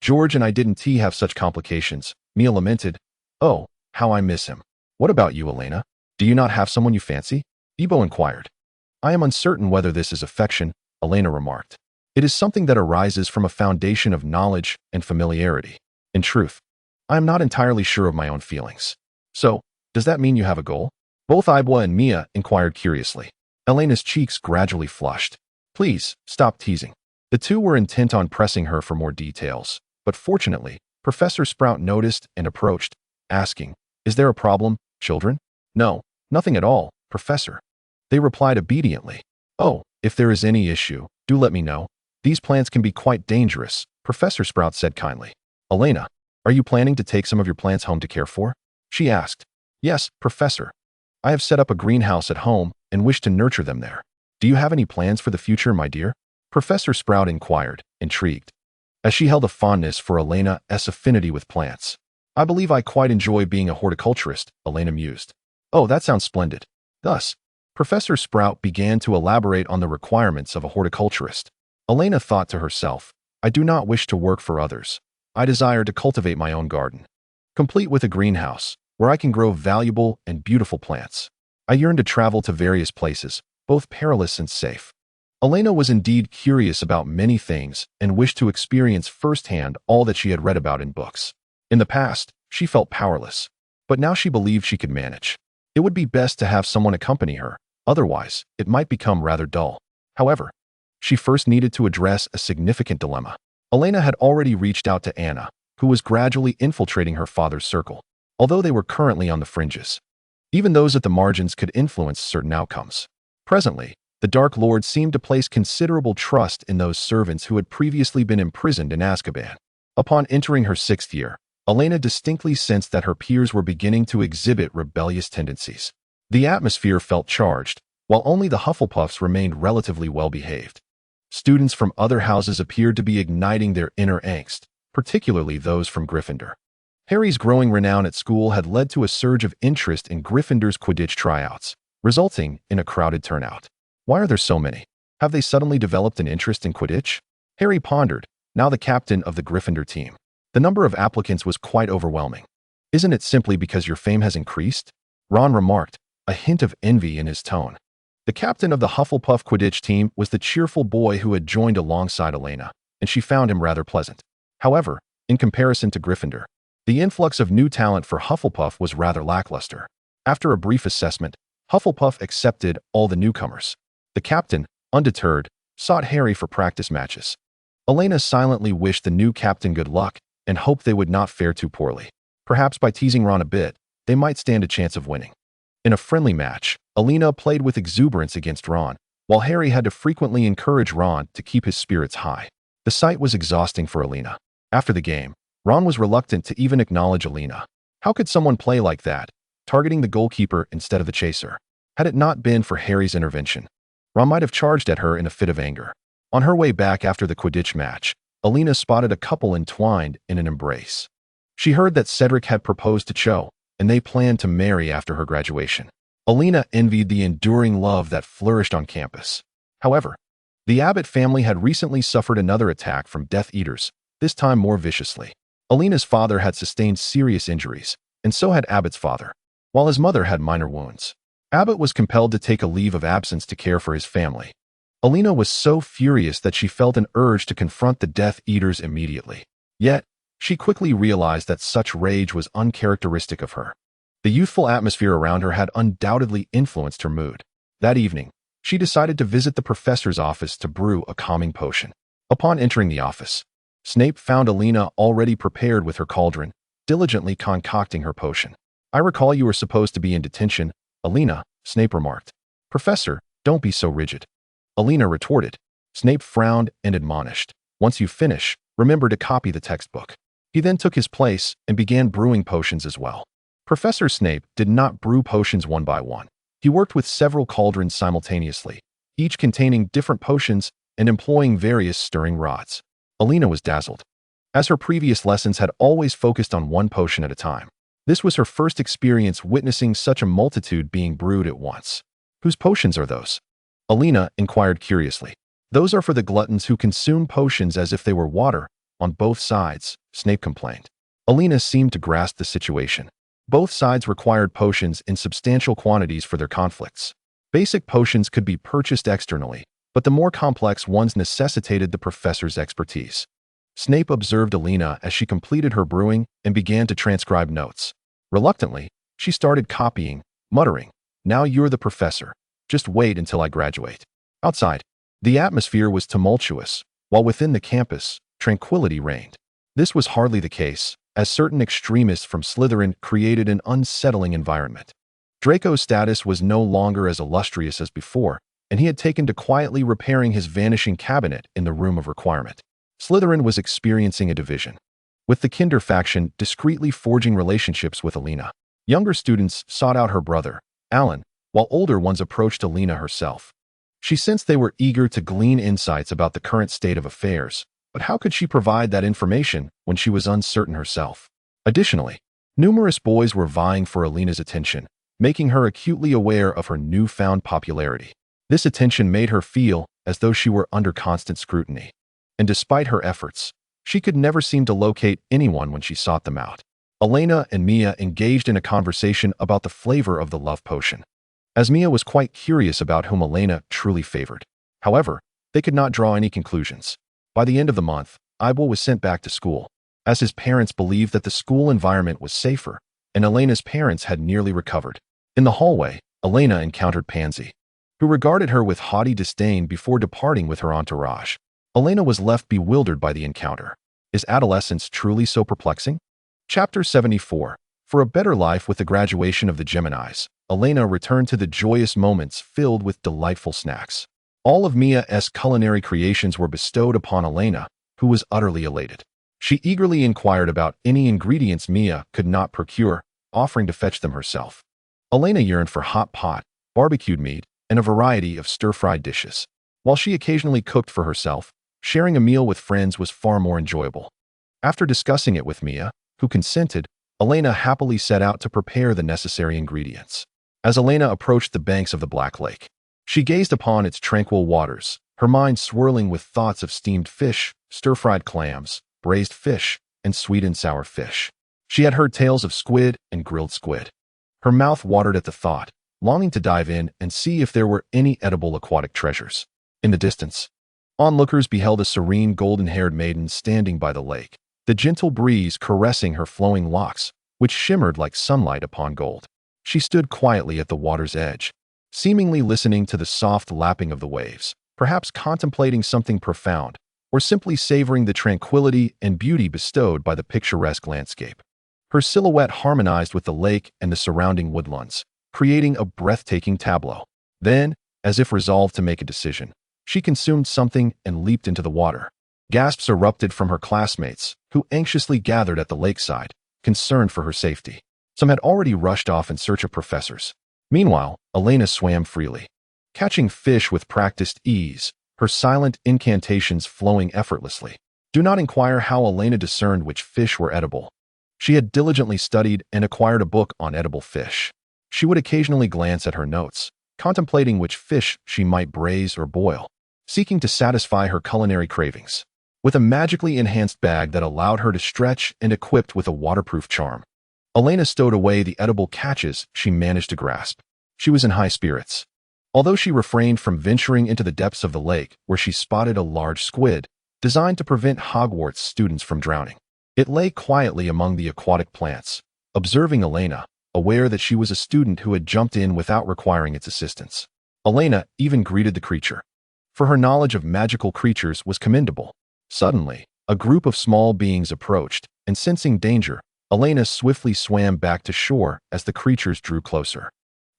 George and I didn't have such complications, Mia lamented. Oh, how I miss him. What about you, Elena? Do you not have someone you fancy? Ebo inquired. I am uncertain whether this is affection, Elena remarked. It is something that arises from a foundation of knowledge and familiarity. In truth, I am not entirely sure of my own feelings. So, does that mean you have a goal? Both Ebo and Mia inquired curiously. Elena's cheeks gradually flushed. Please, stop teasing. The two were intent on pressing her for more details, but fortunately, Professor Sprout noticed and approached, asking, Is there a problem, children? No, nothing at all, Professor. They replied obediently. Oh, if there is any issue, do let me know. These plants can be quite dangerous, Professor Sprout said kindly. Elena, are you planning to take some of your plants home to care for? She asked. Yes, Professor. I have set up a greenhouse at home and wish to nurture them there. Do you have any plans for the future, my dear? Professor Sprout inquired, intrigued, as she held a fondness for Elena's affinity with plants. I believe I quite enjoy being a horticulturist, Elena mused. Oh, that sounds splendid. Thus, Professor Sprout began to elaborate on the requirements of a horticulturist. Elena thought to herself, I do not wish to work for others. I desire to cultivate my own garden, complete with a greenhouse, where I can grow valuable and beautiful plants. I yearn to travel to various places, both perilous and safe. Elena was indeed curious about many things and wished to experience firsthand all that she had read about in books. In the past, she felt powerless, but now she believed she could manage. It would be best to have someone accompany her, otherwise, it might become rather dull. However, she first needed to address a significant dilemma. Elena had already reached out to Anna, who was gradually infiltrating her father's circle, although they were currently on the fringes. Even those at the margins could influence certain outcomes. Presently, the Dark Lord seemed to place considerable trust in those servants who had previously been imprisoned in Azkaban. Upon entering her 6th year, Elena distinctly sensed that her peers were beginning to exhibit rebellious tendencies. The atmosphere felt charged, while only the Hufflepuffs remained relatively well-behaved. Students from other houses appeared to be igniting their inner angst, particularly those from Gryffindor. Harry's growing renown at school had led to a surge of interest in Gryffindor's Quidditch tryouts, resulting in a crowded turnout. Why are there so many? Have they suddenly developed an interest in Quidditch? Harry pondered, now the captain of the Gryffindor team. The number of applicants was quite overwhelming. Isn't it simply because your fame has increased? Ron remarked, a hint of envy in his tone. The captain of the Hufflepuff Quidditch team was the cheerful boy who had joined alongside Elena, and she found him rather pleasant. However, in comparison to Gryffindor, the influx of new talent for Hufflepuff was rather lackluster. After a brief assessment, Hufflepuff accepted all the newcomers. The captain, undeterred, sought Harry for practice matches. Elena silently wished the new captain good luck and hoped they would not fare too poorly. Perhaps by teasing Ron a bit, they might stand a chance of winning. In a friendly match, Elena played with exuberance against Ron, while Harry had to frequently encourage Ron to keep his spirits high. The sight was exhausting for Elena. After the game, Ron was reluctant to even acknowledge Elena. How could someone play like that, targeting the goalkeeper instead of the chaser? Had it not been for Harry's intervention, Ron might have charged at her in a fit of anger. On her way back after the Quidditch match, Elena spotted a couple entwined in an embrace. She heard that Cedric had proposed to Cho, and they planned to marry after her graduation. Elena envied the enduring love that flourished on campus. However, the Abbott family had recently suffered another attack from Death Eaters, this time more viciously. Elena's father had sustained serious injuries, and so had Abbott's father, while his mother had minor wounds. Abbott was compelled to take a leave of absence to care for his family. Elena was so furious that she felt an urge to confront the Death Eaters immediately. Yet, she quickly realized that such rage was uncharacteristic of her. The youthful atmosphere around her had undoubtedly influenced her mood. That evening, she decided to visit the professor's office to brew a calming potion. Upon entering the office, Snape found Elena already prepared with her cauldron, diligently concocting her potion. "I recall you were supposed to be in detention, Elena," Snape remarked. "Professor, don't be so rigid," Elena retorted. Snape frowned and admonished. "Once you finish, remember to copy the textbook." He then took his place and began brewing potions as well. Professor Snape did not brew potions one by one. He worked with several cauldrons simultaneously, each containing different potions and employing various stirring rods. Elena was dazzled, as her previous lessons had always focused on one potion at a time. This was her first experience witnessing such a multitude being brewed at once. "Whose potions are those?" Elena inquired curiously. "Those are for the gluttons who consume potions as if they were water, on both sides," Snape complained. Elena seemed to grasp the situation. Both sides required potions in substantial quantities for their conflicts. Basic potions could be purchased externally, but the more complex ones necessitated the professor's expertise. Snape observed Elena as she completed her brewing and began to transcribe notes. Reluctantly, she started copying, muttering, "Now you're the professor. Just wait until I graduate." Outside, the atmosphere was tumultuous, while within the campus, tranquility reigned. This was hardly the case, as certain extremists from Slytherin created an unsettling environment. Draco's status was no longer as illustrious as before, and he had taken to quietly repairing his vanishing cabinet in the Room of Requirement. Slytherin was experiencing a division, with the Kinder faction discreetly forging relationships with Elena. Younger students sought out her brother, Alan, while older ones approached Elena herself. She sensed they were eager to glean insights about the current state of affairs, but how could she provide that information when she was uncertain herself? Additionally, numerous boys were vying for Elena's attention, making her acutely aware of her newfound popularity. This attention made her feel as though she were under constant scrutiny. And despite her efforts, she could never seem to locate anyone when she sought them out. Elena and Mia engaged in a conversation about the flavor of the love potion, as Mia was quite curious about whom Elena truly favored. However, they could not draw any conclusions. By the end of the month, Ibel was sent back to school, as his parents believed that the school environment was safer, and Elena's parents had nearly recovered. In the hallway, Elena encountered Pansy, who regarded her with haughty disdain before departing with her entourage. Elena was left bewildered by the encounter. Is adolescence truly so perplexing? Chapter 74. For a better life with the graduation of the Geminis, Elena returned to the joyous moments filled with delightful snacks. All of Mia's culinary creations were bestowed upon Elena, who was utterly elated. She eagerly inquired about any ingredients Mia could not procure, offering to fetch them herself. Elena yearned for hot pot, barbecued meat, and a variety of stir-fried dishes. While she occasionally cooked for herself, sharing a meal with friends was far more enjoyable. After discussing it with Mia, who consented, Elena happily set out to prepare the necessary ingredients. As Elena approached the banks of the Black Lake, she gazed upon its tranquil waters, her mind swirling with thoughts of steamed fish, stir-fried clams, braised fish, and sweet and sour fish. She had heard tales of squid and grilled squid. Her mouth watered at the thought, longing to dive in and see if there were any edible aquatic treasures. In the distance, onlookers beheld a serene golden-haired maiden standing by the lake, the gentle breeze caressing her flowing locks, which shimmered like sunlight upon gold. She stood quietly at the water's edge, seemingly listening to the soft lapping of the waves, perhaps contemplating something profound, or simply savoring the tranquility and beauty bestowed by the picturesque landscape. Her silhouette harmonized with the lake and the surrounding woodlands, creating a breathtaking tableau. Then, as if resolved to make a decision, she consumed something and leaped into the water. Gasps erupted from her classmates, who anxiously gathered at the lakeside, concerned for her safety. Some had already rushed off in search of professors. Meanwhile, Elena swam freely, catching fish with practiced ease, her silent incantations flowing effortlessly. Do not inquire how Elena discerned which fish were edible. She had diligently studied and acquired a book on edible fish. She would occasionally glance at her notes, contemplating which fish she might braise or boil, seeking to satisfy her culinary cravings. With a magically enhanced bag that allowed her to stretch and equipped with a waterproof charm, Elena stowed away the edible catches she managed to grasp. She was in high spirits. Although she refrained from venturing into the depths of the lake where she spotted a large squid, designed to prevent Hogwarts students from drowning. It lay quietly among the aquatic plants, observing Elena, aware that she was a student who had jumped in without requiring its assistance. Elena even greeted the creature, for her knowledge of magical creatures was commendable. Suddenly, a group of small beings approached, and sensing danger, Elena swiftly swam back to shore as the creatures drew closer.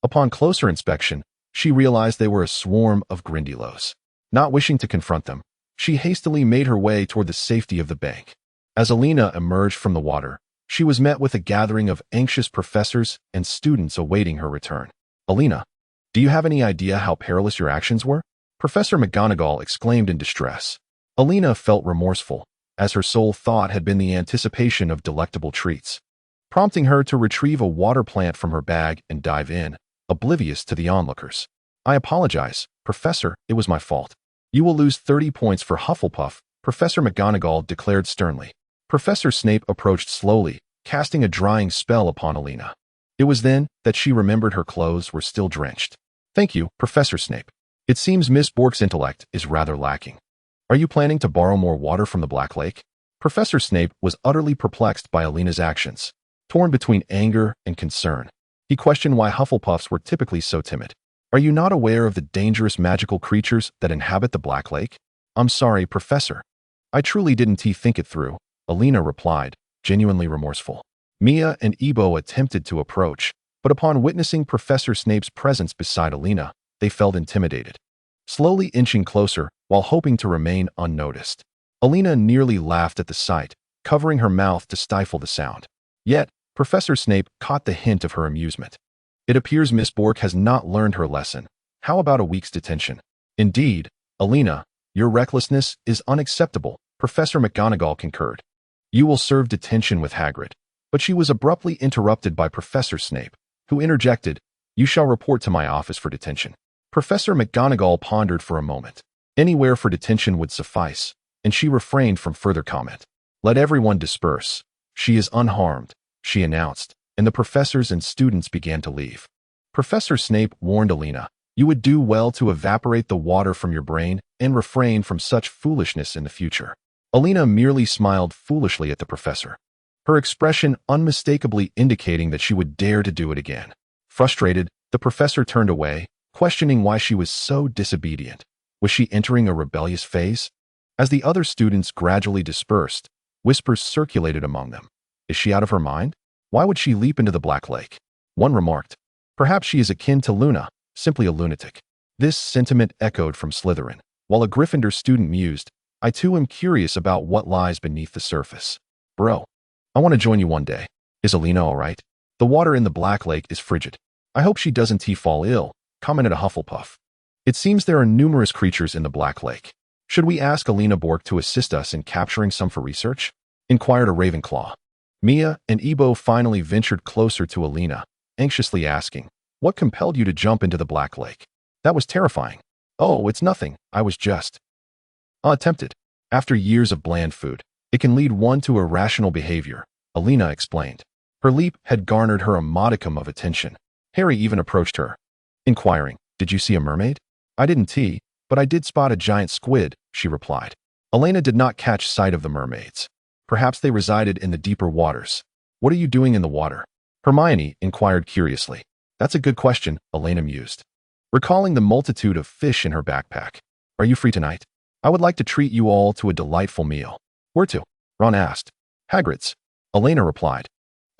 Upon closer inspection, she realized they were a swarm of Grindylows. Not wishing to confront them, she hastily made her way toward the safety of the bank. As Elena emerged from the water, she was met with a gathering of anxious professors and students awaiting her return. "Elena, do you have any idea how perilous your actions were?" Professor McGonagall exclaimed in distress. Elena felt remorseful, as her sole thought had been the anticipation of delectable treats, prompting her to retrieve a water plant from her bag and dive in, oblivious to the onlookers. "I apologize, Professor, it was my fault. You will lose 30 points for Hufflepuff," Professor McGonagall declared sternly. Professor Snape approached slowly, casting a drying spell upon Elena. It was then that she remembered her clothes were still drenched. "Thank you, Professor Snape. It seems Miss Bork's intellect is rather lacking. Are you planning to borrow more water from the Black Lake?" Professor Snape was utterly perplexed by Elena's actions, torn between anger and concern. He questioned why Hufflepuffs were typically so timid. "Are you not aware of the dangerous magical creatures that inhabit the Black Lake?" "I'm sorry, Professor. I truly didn't think it through," Elena replied, genuinely remorseful. Mia and Ebo attempted to approach, but upon witnessing Professor Snape's presence beside Elena, they felt intimidated. Slowly inching closer, while hoping to remain unnoticed, Elena nearly laughed at the sight, covering her mouth to stifle the sound. Yet, Professor Snape caught the hint of her amusement. "It appears Miss Bork has not learned her lesson. How about a week's detention?" "Indeed, Elena, your recklessness is unacceptable," Professor McGonagall concurred. "You will serve detention with Hagrid." But she was abruptly interrupted by Professor Snape, who interjected, "You shall report to my office for detention." Professor McGonagall pondered for a moment. Anywhere for detention would suffice, and she refrained from further comment. "Let everyone disperse. She is unharmed," she announced, and the professors and students began to leave. Professor Snape warned Elena, "You would do well to evaporate the water from your brain and refrain from such foolishness in the future." Elena merely smiled foolishly at the professor, her expression unmistakably indicating that she would dare to do it again. Frustrated, the professor turned away, questioning why she was so disobedient. Was she entering a rebellious phase? As the other students gradually dispersed, whispers circulated among them. "Is she out of her mind? Why would she leap into the Black Lake?" One remarked, "Perhaps she is akin to Luna, simply a lunatic." This sentiment echoed from Slytherin, while a Gryffindor student mused, "I too am curious about what lies beneath the surface. Bro, I want to join you one day. Is Elena all right? The water in the Black Lake is frigid. I hope she doesn't fall ill," commented a Hufflepuff. "It seems there are numerous creatures in the Black Lake. Should we ask Elena Bork to assist us in capturing some for research?" inquired a Ravenclaw. Mia and Ebo finally ventured closer to Elena, anxiously asking, "What compelled you to jump into the Black Lake? That was terrifying." "Oh, it's nothing. I was just tempted. After years of bland food, it can lead one to irrational behavior," Elena explained. Her leap had garnered her a modicum of attention. Harry even approached her, inquiring, "Did you see a mermaid?" "I didn't but I did spot a giant squid," she replied. Elena did not catch sight of the mermaids. Perhaps they resided in the deeper waters. "What are you doing in the water?" Hermione inquired curiously. "That's a good question," Elena mused, recalling the multitude of fish in her backpack. "Are you free tonight? I would like to treat you all to a delightful meal." "Where to?" Ron asked. "Hagrid's," Elena replied.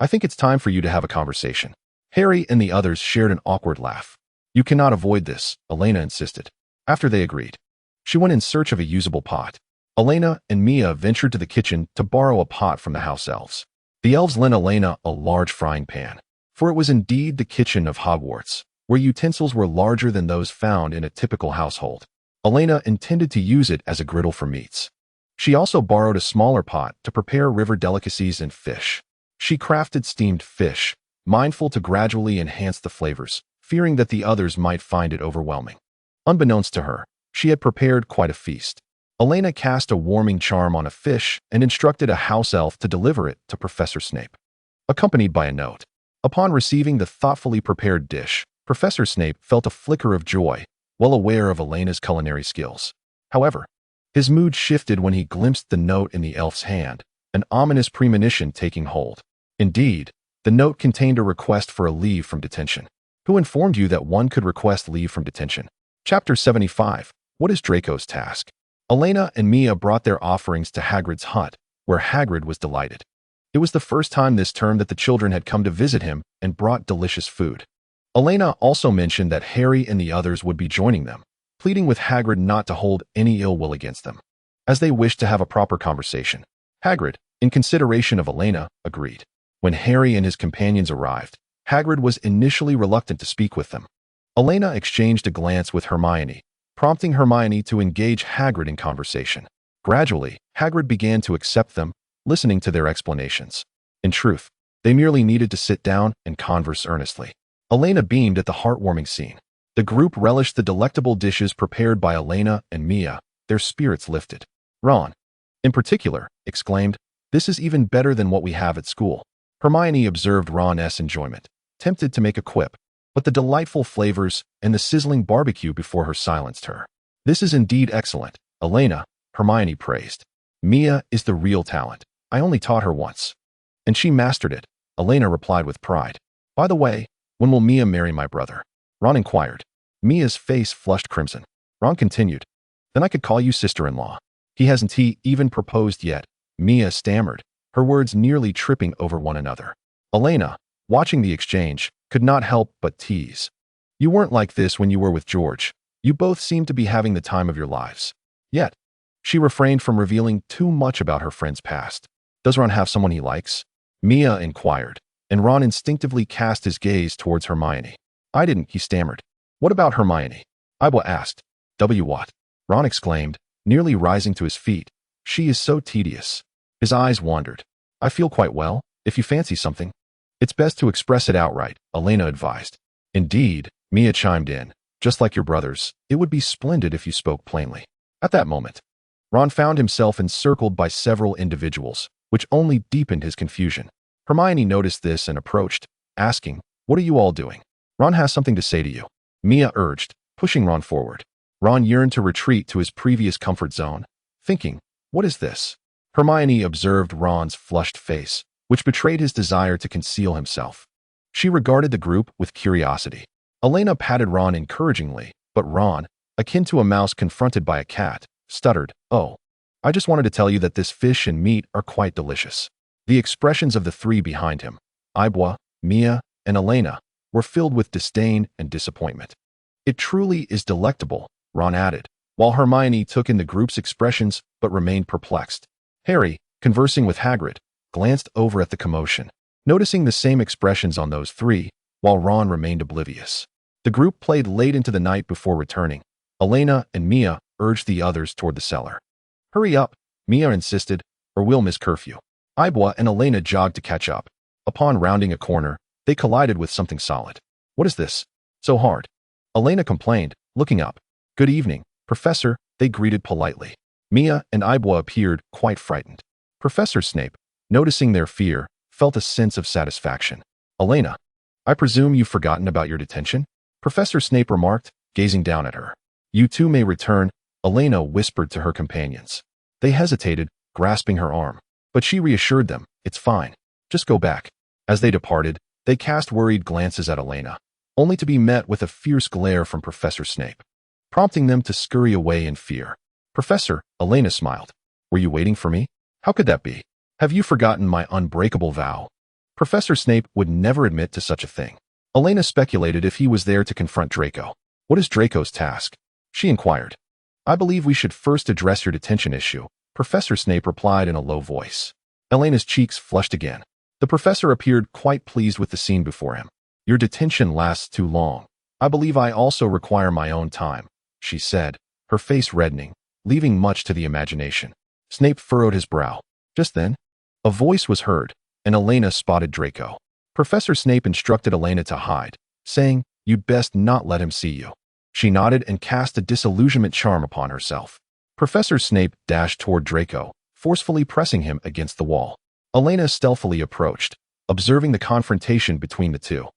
"I think it's time for you to have a conversation." Harry and the others shared an awkward laugh. "You cannot avoid this," Elena insisted. After they agreed, she went in search of a usable pot. Elena and Mia ventured to the kitchen to borrow a pot from the house elves. The elves lent Elena a large frying pan, for it was indeed the kitchen of Hogwarts, where utensils were larger than those found in a typical household. Elena intended to use it as a griddle for meats. She also borrowed a smaller pot to prepare river delicacies and fish. She crafted steamed fish, mindful to gradually enhance the flavors, fearing that the others might find it overwhelming. Unbeknownst to her, she had prepared quite a feast. Elena cast a warming charm on a fish and instructed a house elf to deliver it to Professor Snape, accompanied by a note. Upon receiving the thoughtfully prepared dish, Professor Snape felt a flicker of joy, well aware of Elena's culinary skills. However, his mood shifted when he glimpsed the note in the elf's hand, an ominous premonition taking hold. Indeed, the note contained a request for a leave from detention. Who informed you that one could request leave from detention? Chapter 75. What is Draco's task? Elena and Mia brought their offerings to Hagrid's hut, where Hagrid was delighted. It was the first time this term that the children had come to visit him and brought delicious food. Elena also mentioned that Harry and the others would be joining them, pleading with Hagrid not to hold any ill will against them, as they wished to have a proper conversation. Hagrid, in consideration of Elena, agreed. When Harry and his companions arrived, Hagrid was initially reluctant to speak with them. Elena exchanged a glance with Hermione, prompting Hermione to engage Hagrid in conversation. Gradually, Hagrid began to accept them, listening to their explanations. In truth, they merely needed to sit down and converse earnestly. Elena beamed at the heartwarming scene. The group relished the delectable dishes prepared by Elena and Mia, their spirits lifted. Ron, in particular, exclaimed, "This is even better than what we have at school." Hermione observed Ron's enjoyment, tempted to make a quip, but the delightful flavors and the sizzling barbecue before her silenced her. "This is indeed excellent, Elena," Hermione praised. "Mia is the real talent. I only taught her once, and she mastered it," Elena replied with pride. "By the way, when will Mia marry my brother?" Ron inquired. Mia's face flushed crimson. Ron continued, "Then I could call you sister-in-law." He even proposed yet," Mia stammered, her words nearly tripping over one another. Elena, watching the exchange, could not help but tease. "You weren't like this when you were with George. You both seemed to be having the time of your lives." Yet, she refrained from revealing too much about her friend's past. "Does Ron have someone he likes?" Mia inquired, and Ron instinctively cast his gaze towards Hermione. "I didn't," he stammered. "What about Hermione?" Ibla asked. What?" Ron exclaimed, nearly rising to his feet. "She is so tedious." His eyes wandered. "I feel quite well. If you fancy something, it's best to express it outright," Elena advised. "Indeed," Mia chimed in. "Just like your brothers, it would be splendid if you spoke plainly." At that moment, Ron found himself encircled by several individuals, which only deepened his confusion. Hermione noticed this and approached, asking, "What are you all doing?" "Ron has something to say to you," Mia urged, pushing Ron forward. Ron yearned to retreat to his previous comfort zone, thinking, "What is this?" Hermione observed Ron's flushed face, which betrayed his desire to conceal himself. She regarded the group with curiosity. Elena patted Ron encouragingly, but Ron, akin to a mouse confronted by a cat, stuttered, "Oh, I just wanted to tell you that this fish and meat are quite delicious." The expressions of the three behind him, Ibla, Mia, and Elena, were filled with disdain and disappointment. "It truly is delectable," Ron added, while Hermione took in the group's expressions but remained perplexed. Harry, conversing with Hagrid, glanced over at the commotion, noticing the same expressions on those three, while Ron remained oblivious. The group played late into the night before returning. Elena and Mia urged the others toward the cellar. "Hurry up," Mia insisted, "or we'll miss curfew." Ibla and Elena jogged to catch up. Upon rounding a corner, they collided with something solid. "What is this? So hard?" Elena complained, looking up. "Good evening, Professor," they greeted politely. Mia and Ibla appeared quite frightened. Professor Snape, noticing their fear, felt a sense of satisfaction. "Elena, I presume you've forgotten about your detention?" Professor Snape remarked, gazing down at her. "You two may return," Elena whispered to her companions. They hesitated, grasping her arm, but she reassured them, "It's fine. Just go back." As they departed, they cast worried glances at Elena, only to be met with a fierce glare from Professor Snape, prompting them to scurry away in fear. "Professor," Elena smiled. "Were you waiting for me?" "How could that be? Have you forgotten my unbreakable vow?" Professor Snape would never admit to such a thing. Elena speculated if he was there to confront Draco. "What is Draco's task?" she inquired. "I believe we should first address your detention issue," Professor Snape replied in a low voice. Elena's cheeks flushed again. The professor appeared quite pleased with the scene before him. "Your detention lasts too long. I believe I also require my own time," she said, her face reddening, leaving much to the imagination. Snape furrowed his brow. Just then, a voice was heard, and Elena spotted Draco. Professor Snape instructed Elena to hide, saying, "You'd best not let him see you." She nodded and cast a disillusionment charm upon herself. Professor Snape dashed toward Draco, forcefully pressing him against the wall. Elena stealthily approached, observing the confrontation between the two.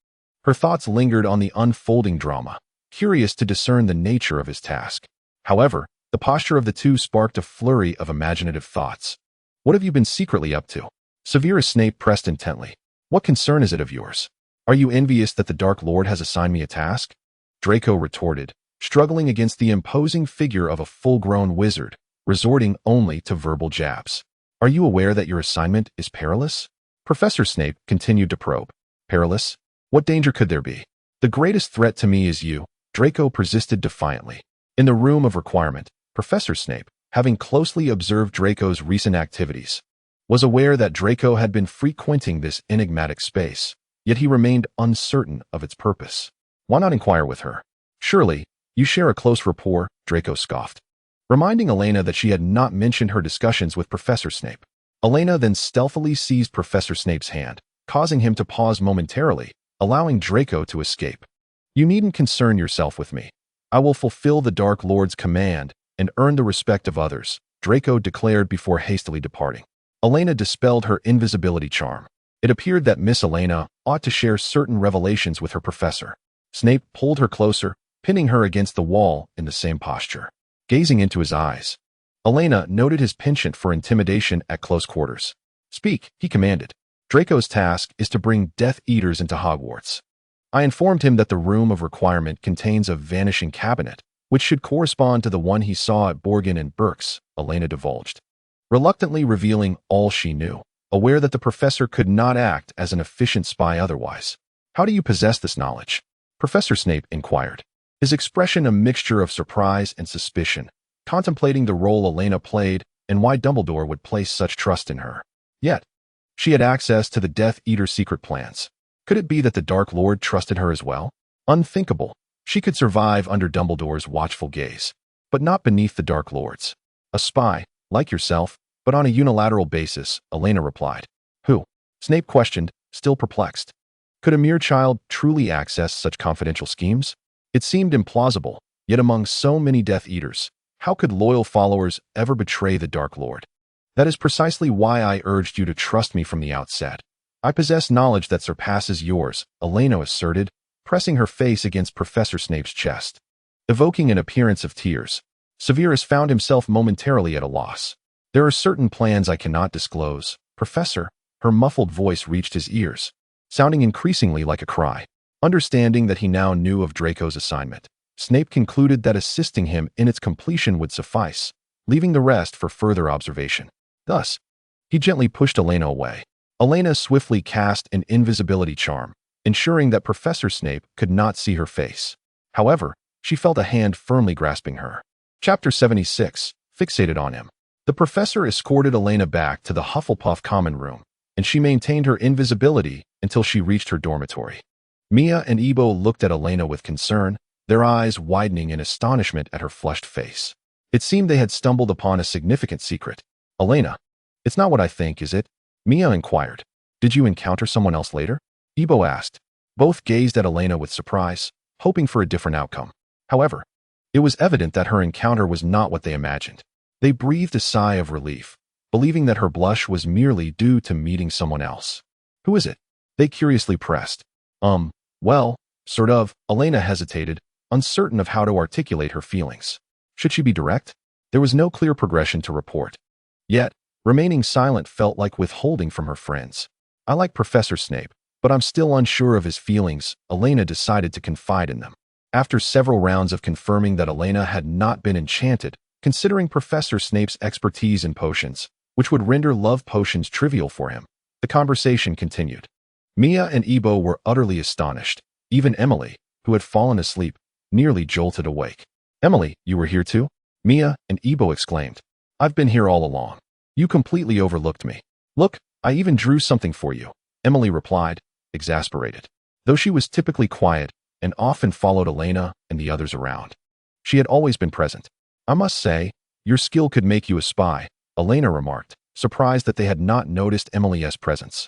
Her thoughts lingered on the unfolding drama, curious to discern the nature of his task. However, the posture of the two sparked a flurry of imaginative thoughts. "What have you been secretly up to?" Severus Snape pressed intently. "What concern is it of yours? Are you envious that the Dark Lord has assigned me a task?" Draco retorted, struggling against the imposing figure of a full-grown wizard, resorting only to verbal jabs. "Are you aware that your assignment is perilous?" Professor Snape continued to probe. "Perilous? What danger could there be?" "The greatest threat to me is you," Draco persisted defiantly. In the room of requirement, Professor Snape, having closely observed Draco's recent activities, was aware that Draco had been frequenting this enigmatic space, yet he remained uncertain of its purpose. "Why not inquire with her? Surely, you share a close rapport," Draco scoffed, reminding Elena that she had not mentioned her discussions with Professor Snape. Elena then stealthily seized Professor Snape's hand, causing him to pause momentarily, allowing Draco to escape. "You needn't concern yourself with me. I will fulfill the Dark Lord's command and earn the respect of others," Draco declared before hastily departing. Elena dispelled her invisibility charm. It appeared that Miss Elena ought to share certain revelations with her professor. Snape pulled her closer, pinning her against the wall in the same posture. Gazing into his eyes, Elena noted his penchant for intimidation at close quarters. "Speak," he commanded. "Draco's task is to bring Death Eaters into Hogwarts. I informed him that the room of requirement contains a vanishing cabinet, which should correspond to the one he saw at Borgin and Burke's," Elena divulged, reluctantly revealing all she knew, aware that the professor could not act as an efficient spy otherwise. "How do you possess this knowledge?" Professor Snape inquired, his expression a mixture of surprise and suspicion, contemplating the role Elena played and why Dumbledore would place such trust in her. Yet, she had access to the Death Eater's secret plans. Could it be that the Dark Lord trusted her as well? Unthinkable. She could survive under Dumbledore's watchful gaze, but not beneath the Dark Lord's. "A spy, like yourself, but on a unilateral basis," Elena replied. "Who?" Snape questioned, still perplexed. Could a mere child truly access such confidential schemes? It seemed implausible, yet among so many Death Eaters, how could loyal followers ever betray the Dark Lord? "That is precisely why I urged you to trust me from the outset. I possess knowledge that surpasses yours," Elena asserted, pressing her face against Professor Snape's chest. Evoking an appearance of tears, Severus found himself momentarily at a loss. "There are certain plans I cannot disclose, Professor." Her muffled voice reached his ears, sounding increasingly like a cry. Understanding that he now knew of Draco's assignment, Snape concluded that assisting him in its completion would suffice, leaving the rest for further observation. Thus, he gently pushed Elena away. Elena swiftly cast an invisibility charm, ensuring that Professor Snape could not see her face. However, she felt a hand firmly grasping her. Chapter 76, Fixated on Him. The professor escorted Elena back to the Hufflepuff common room, and she maintained her invisibility until she reached her dormitory. Mia and Ebo looked at Elena with concern, their eyes widening in astonishment at her flushed face. It seemed they had stumbled upon a significant secret. "Elena, it's not what I think, is it?" Mia inquired. "Did you encounter someone else later?" Ebo asked. Both gazed at Elena with surprise, hoping for a different outcome. However, it was evident that her encounter was not what they imagined. They breathed a sigh of relief, believing that her blush was merely due to meeting someone else. "Who is it?" they curiously pressed. Well, sort of," Elena hesitated, uncertain of how to articulate her feelings. Should she be direct? There was no clear progression to report. Yet, remaining silent felt like withholding from her friends. "I like Professor Snape, but I'm still unsure of his feelings," Elena decided to confide in them. After several rounds of confirming that Elena had not been enchanted, considering Professor Snape's expertise in potions, which would render love potions trivial for him, the conversation continued. Mia and Ebo were utterly astonished. Even Emily, who had fallen asleep, nearly jolted awake. "Emily, you were here too?" Mia and Ebo exclaimed. "I've been here all along. You completely overlooked me. Look, I even drew something for you," Emily replied, exasperated. Though she was typically quiet and often followed Elena and the others around, she had always been present. "I must say, your skill could make you a spy," Elena remarked, surprised that they had not noticed Emily's presence.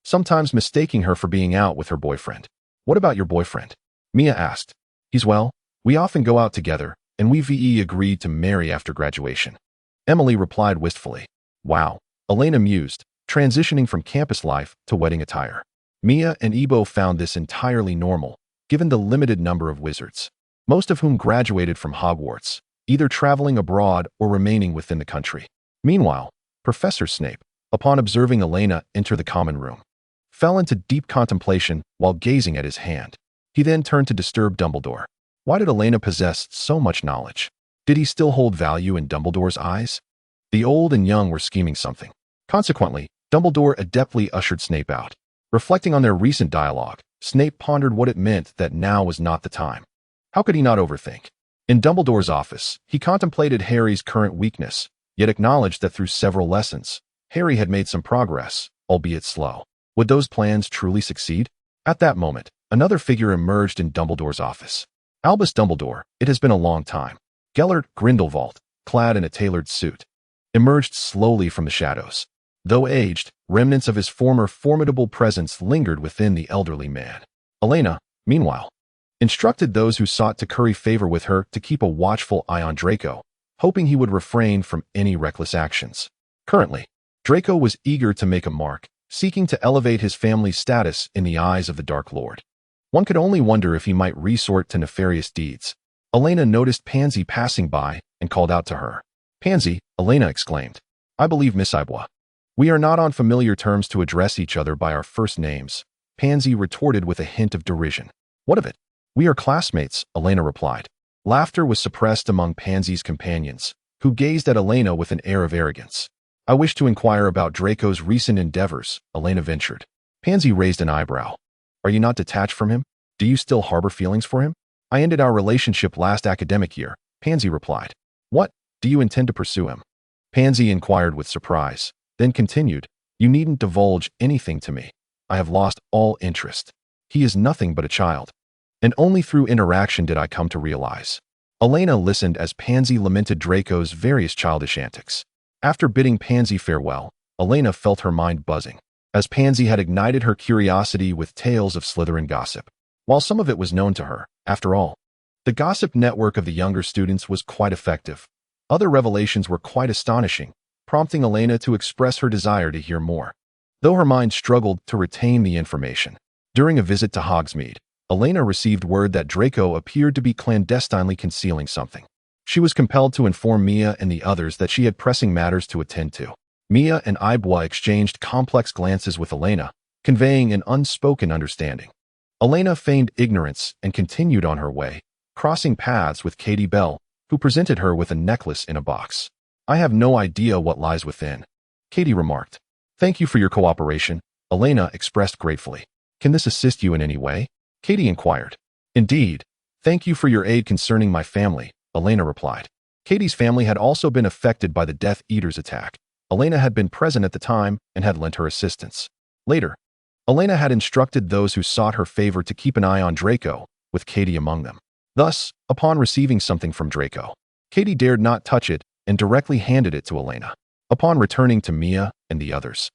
sometimes mistaking her for being out with her boyfriend. What about your boyfriend? Mia asked. He's well. We often go out together, and we agreed to marry after graduation. Emily replied wistfully. Wow. Elena mused, transitioning from campus life to wedding attire. Mia and Ebo found this entirely normal, given the limited number of wizards, most of whom graduated from Hogwarts, either traveling abroad or remaining within the country. Meanwhile, Professor Snape, upon observing Elena enter the common room, fell into deep contemplation while gazing at his hand. He then turned to disturb Dumbledore. Why did Elena possess so much knowledge? Did he still hold value in Dumbledore's eyes? The old and young were scheming something. Consequently, Dumbledore adeptly ushered Snape out. Reflecting on their recent dialogue, Snape pondered what it meant that now was not the time. How could he not overthink? In Dumbledore's office, he contemplated Harry's current weakness, yet acknowledged that through several lessons, Harry had made some progress, albeit slow. Would those plans truly succeed? At that moment, another figure emerged in Dumbledore's office. Albus Dumbledore, it has been a long time. Gellert Grindelwald, clad in a tailored suit, emerged slowly from the shadows. Though aged, remnants of his former formidable presence lingered within the elderly man. Elena, meanwhile, instructed those who sought to curry favor with her to keep a watchful eye on Draco, hoping he would refrain from any reckless actions. Currently, Draco was eager to make a mark, seeking to elevate his family's status in the eyes of the Dark Lord. One could only wonder if he might resort to nefarious deeds. Elena noticed Pansy passing by and called out to her. Pansy, Elena exclaimed. I believe Miss Ibois. We are not on familiar terms to address each other by our first names, Pansy retorted with a hint of derision. What of it? We are classmates, Elena replied. Laughter was suppressed among Pansy's companions, who gazed at Elena with an air of arrogance. I wish to inquire about Draco's recent endeavors, Elena ventured. Pansy raised an eyebrow. Are you not detached from him? Do you still harbor feelings for him? I ended our relationship last academic year, Pansy replied. What? Do you intend to pursue him? Pansy inquired with surprise, then continued, You needn't divulge anything to me. I have lost all interest. He is nothing but a child. And only through interaction did I come to realize. Elena listened as Pansy lamented Draco's various childish antics. After bidding Pansy farewell, Elena felt her mind buzzing, as Pansy had ignited her curiosity with tales of Slytherin gossip. While some of it was known to her, after all, the gossip network of the younger students was quite effective. Other revelations were quite astonishing, prompting Elena to express her desire to hear more, though her mind struggled to retain the information. During a visit to Hogsmeade, Elena received word that Draco appeared to be clandestinely concealing something. She was compelled to inform Mia and the others that she had pressing matters to attend to. Mia and Ibois exchanged complex glances with Elena, conveying an unspoken understanding. Elena feigned ignorance and continued on her way, crossing paths with Katie Bell, who presented her with a necklace in a box. I have no idea what lies within, Katie remarked. Thank you for your cooperation, Elena expressed gratefully. Can this assist you in any way? Katie inquired. Indeed. Thank you for your aid concerning my family, Elena replied. Katie's family had also been affected by the Death Eater's attack. Elena had been present at the time and had lent her assistance. Later, Elena had instructed those who sought her favor to keep an eye on Draco, with Katie among them. Thus, upon receiving something from Draco, Katie dared not touch it and directly handed it to Elena. Upon returning to Mia and the others,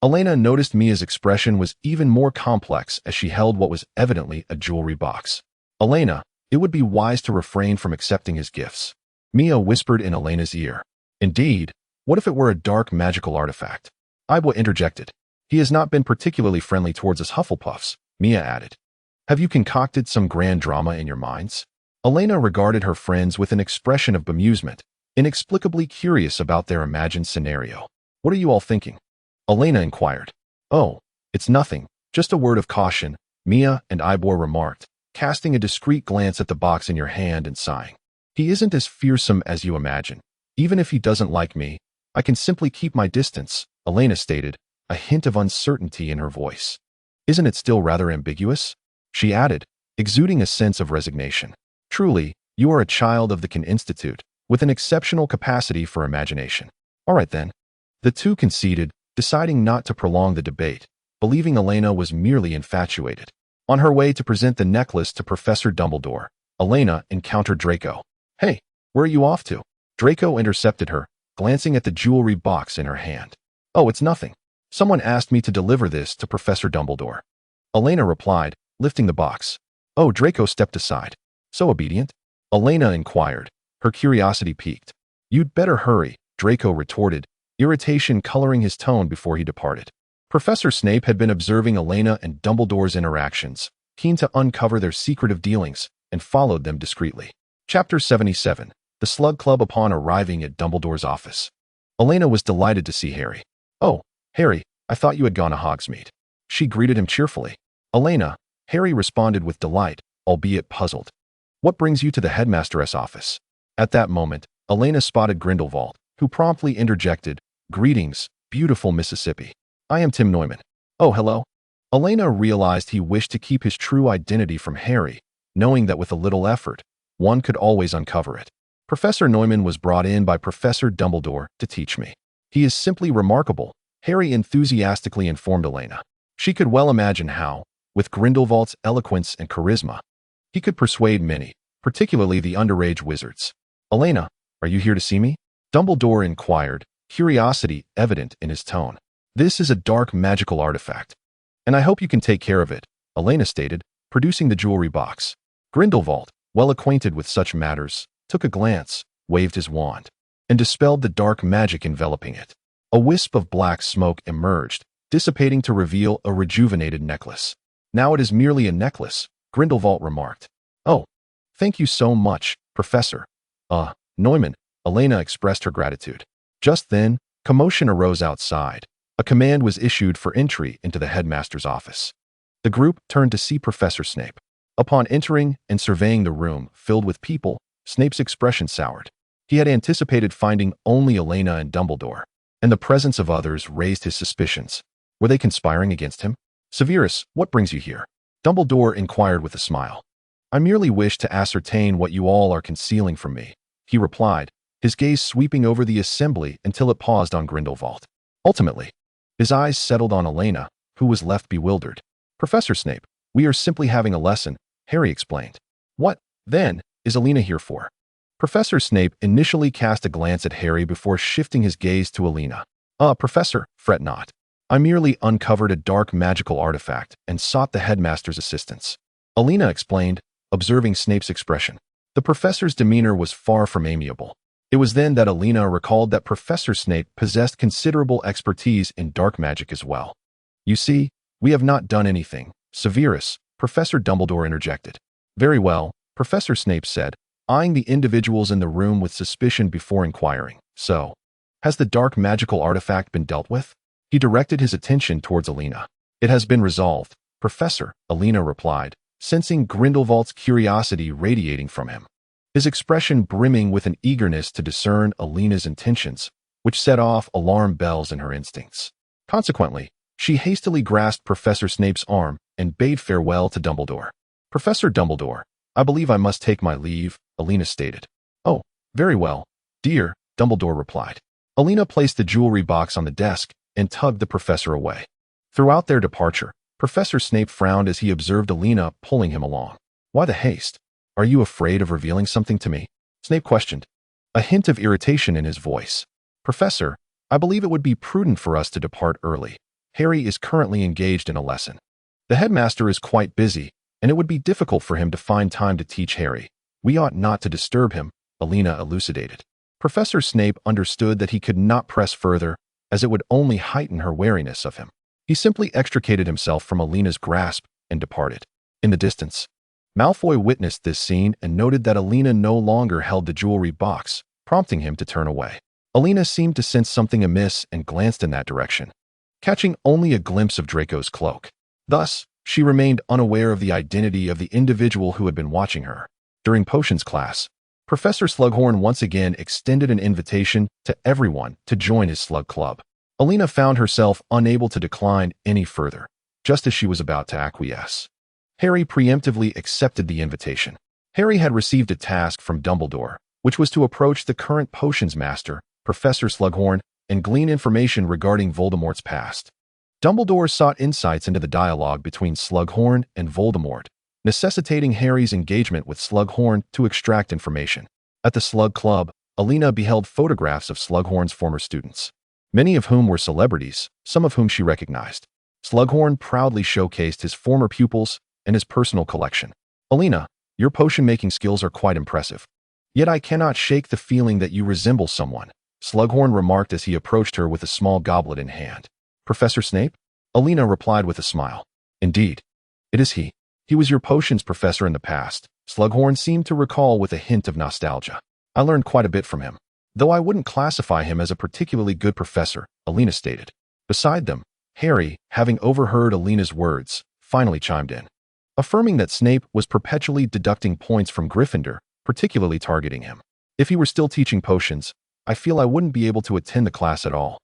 Elena noticed Mia's expression was even more complex as she held what was evidently a jewelry box. Elena, it would be wise to refrain from accepting his gifts, Mia whispered in Elena's ear. Indeed, what if it were a dark magical artifact? Ibois interjected. He has not been particularly friendly towards us Hufflepuffs, Mia added. Have you concocted some grand drama in your minds? Elena regarded her friends with an expression of bemusement, inexplicably curious about their imagined scenario. What are you all thinking? Elena inquired. Oh, it's nothing, just a word of caution, Mia and Ibois remarked, casting a discreet glance at the box in your hand and sighing. He isn't as fearsome as you imagine. Even if he doesn't like me, I can simply keep my distance, Elena stated, a hint of uncertainty in her voice. Isn't it still rather ambiguous? She added, exuding a sense of resignation. Truly, you are a child of the Institute, with an exceptional capacity for imagination. All right then. The two conceded, deciding not to prolong the debate, believing Elena was merely infatuated. On her way to present the necklace to Professor Dumbledore, Elena encountered Draco. Hey, where are you off to? Draco intercepted her, glancing at the jewelry box in her hand. Oh, it's nothing. Someone asked me to deliver this to Professor Dumbledore. Elena replied, lifting the box. Oh, Draco stepped aside. So obedient? Elena inquired, her curiosity piqued. You'd better hurry, Draco retorted, irritation coloring his tone before he departed. Professor Snape had been observing Elena and Dumbledore's interactions, keen to uncover their secretive dealings, and followed them discreetly. Chapter 77. The Slug Club. Upon arriving at Dumbledore's office, Elena was delighted to see Harry. Oh, Harry, I thought you had gone to Hogsmeade. She greeted him cheerfully. Elena, Harry responded with delight, albeit puzzled. What brings you to the headmaster's office? At that moment, Elena spotted Grindelwald, who promptly interjected, Greetings, beautiful Mississippi. I am Tim Neumann. Oh, hello. Elena realized he wished to keep his true identity from Harry, knowing that with a little effort, one could always uncover it. Professor Neumann was brought in by Professor Dumbledore to teach me. He is simply remarkable, Harry enthusiastically informed Elena. She could well imagine how, with Grindelwald's eloquence and charisma, he could persuade many, particularly the underage wizards. Elena, are you here to see me? Dumbledore inquired, curiosity evident in his tone. This is a dark magical artifact, and I hope you can take care of it, Elena stated, producing the jewelry box. Grindelwald, well acquainted with such matters, took a glance, waved his wand, and dispelled the dark magic enveloping it. A wisp of black smoke emerged, dissipating to reveal a rejuvenated necklace. Now it is merely a necklace, Grindelwald remarked. Oh, thank you so much, Professor. Neumann, Elena expressed her gratitude. Just then, commotion arose outside. A command was issued for entry into the headmaster's office. The group turned to see Professor Snape. Upon entering and surveying the room filled with people, Snape's expression soured. He had anticipated finding only Elena and Dumbledore, and the presence of others raised his suspicions. Were they conspiring against him? Severus, what brings you here? Dumbledore inquired with a smile. I merely wish to ascertain what you all are concealing from me, he replied, his gaze sweeping over the assembly until it paused on Grindelwald. Ultimately, his eyes settled on Elena, who was left bewildered. Professor Snape, we are simply having a lesson, Harry explained. What, then, is Elena here for? Professor Snape initially cast a glance at Harry before shifting his gaze to Elena. Professor, fret not. I merely uncovered a dark magical artifact and sought the headmaster's assistance. Elena explained, observing Snape's expression. The professor's demeanor was far from amiable. It was then that Elena recalled that Professor Snape possessed considerable expertise in dark magic as well. You see, we have not done anything, Severus, Professor Dumbledore interjected. Very well, Professor Snape said, eyeing the individuals in the room with suspicion before inquiring. So, has the dark magical artifact been dealt with? He directed his attention towards Elena. It has been resolved, Professor, Elena replied, sensing Grindelwald's curiosity radiating from him. His expression brimming with an eagerness to discern Elena's intentions, which set off alarm bells in her instincts. Consequently, she hastily grasped Professor Snape's arm and bade farewell to Dumbledore. Professor Dumbledore, I believe I must take my leave, Elena stated. Oh, very well, dear, Dumbledore replied. Elena placed the jewelry box on the desk and tugged the professor away. Throughout their departure, Professor Snape frowned as he observed Elena pulling him along. Why the haste? Are you afraid of revealing something to me? Snape questioned, a hint of irritation in his voice. Professor, I believe it would be prudent for us to depart early. Harry is currently engaged in a lesson. The headmaster is quite busy, and it would be difficult for him to find time to teach Harry. We ought not to disturb him, Elena elucidated. Professor Snape understood that he could not press further, as it would only heighten her wariness of him. He simply extricated himself from Elena's grasp and departed. In the distance, Malfoy witnessed this scene and noted that Elena no longer held the jewelry box, prompting him to turn away. Elena seemed to sense something amiss and glanced in that direction, catching only a glimpse of Draco's cloak. Thus, she remained unaware of the identity of the individual who had been watching her. During potions class, Professor Slughorn once again extended an invitation to everyone to join his slug club. Elena found herself unable to decline any further, just as she was about to acquiesce. Harry preemptively accepted the invitation. Harry had received a task from Dumbledore, which was to approach the current potions master, Professor Slughorn, and glean information regarding Voldemort's past. Dumbledore sought insights into the dialogue between Slughorn and Voldemort, necessitating Harry's engagement with Slughorn to extract information. At the Slug Club, Elena beheld photographs of Slughorn's former students. many of whom were celebrities, some of whom she recognized. Slughorn proudly showcased his former pupils and his personal collection. Elena, your potion-making skills are quite impressive. Yet I cannot shake the feeling that you resemble someone, Slughorn remarked as he approached her with a small goblet in hand. Professor Snape? Elena replied with a smile. Indeed. It is he. He was your potions professor in the past, Slughorn seemed to recall with a hint of nostalgia. I learned quite a bit from him. Though I wouldn't classify him as a particularly good professor, Elena stated. Beside them, Harry, having overheard Elena's words, finally chimed in, affirming that Snape was perpetually deducting points from Gryffindor, particularly targeting him. If he were still teaching potions, I feel I wouldn't be able to attend the class at all.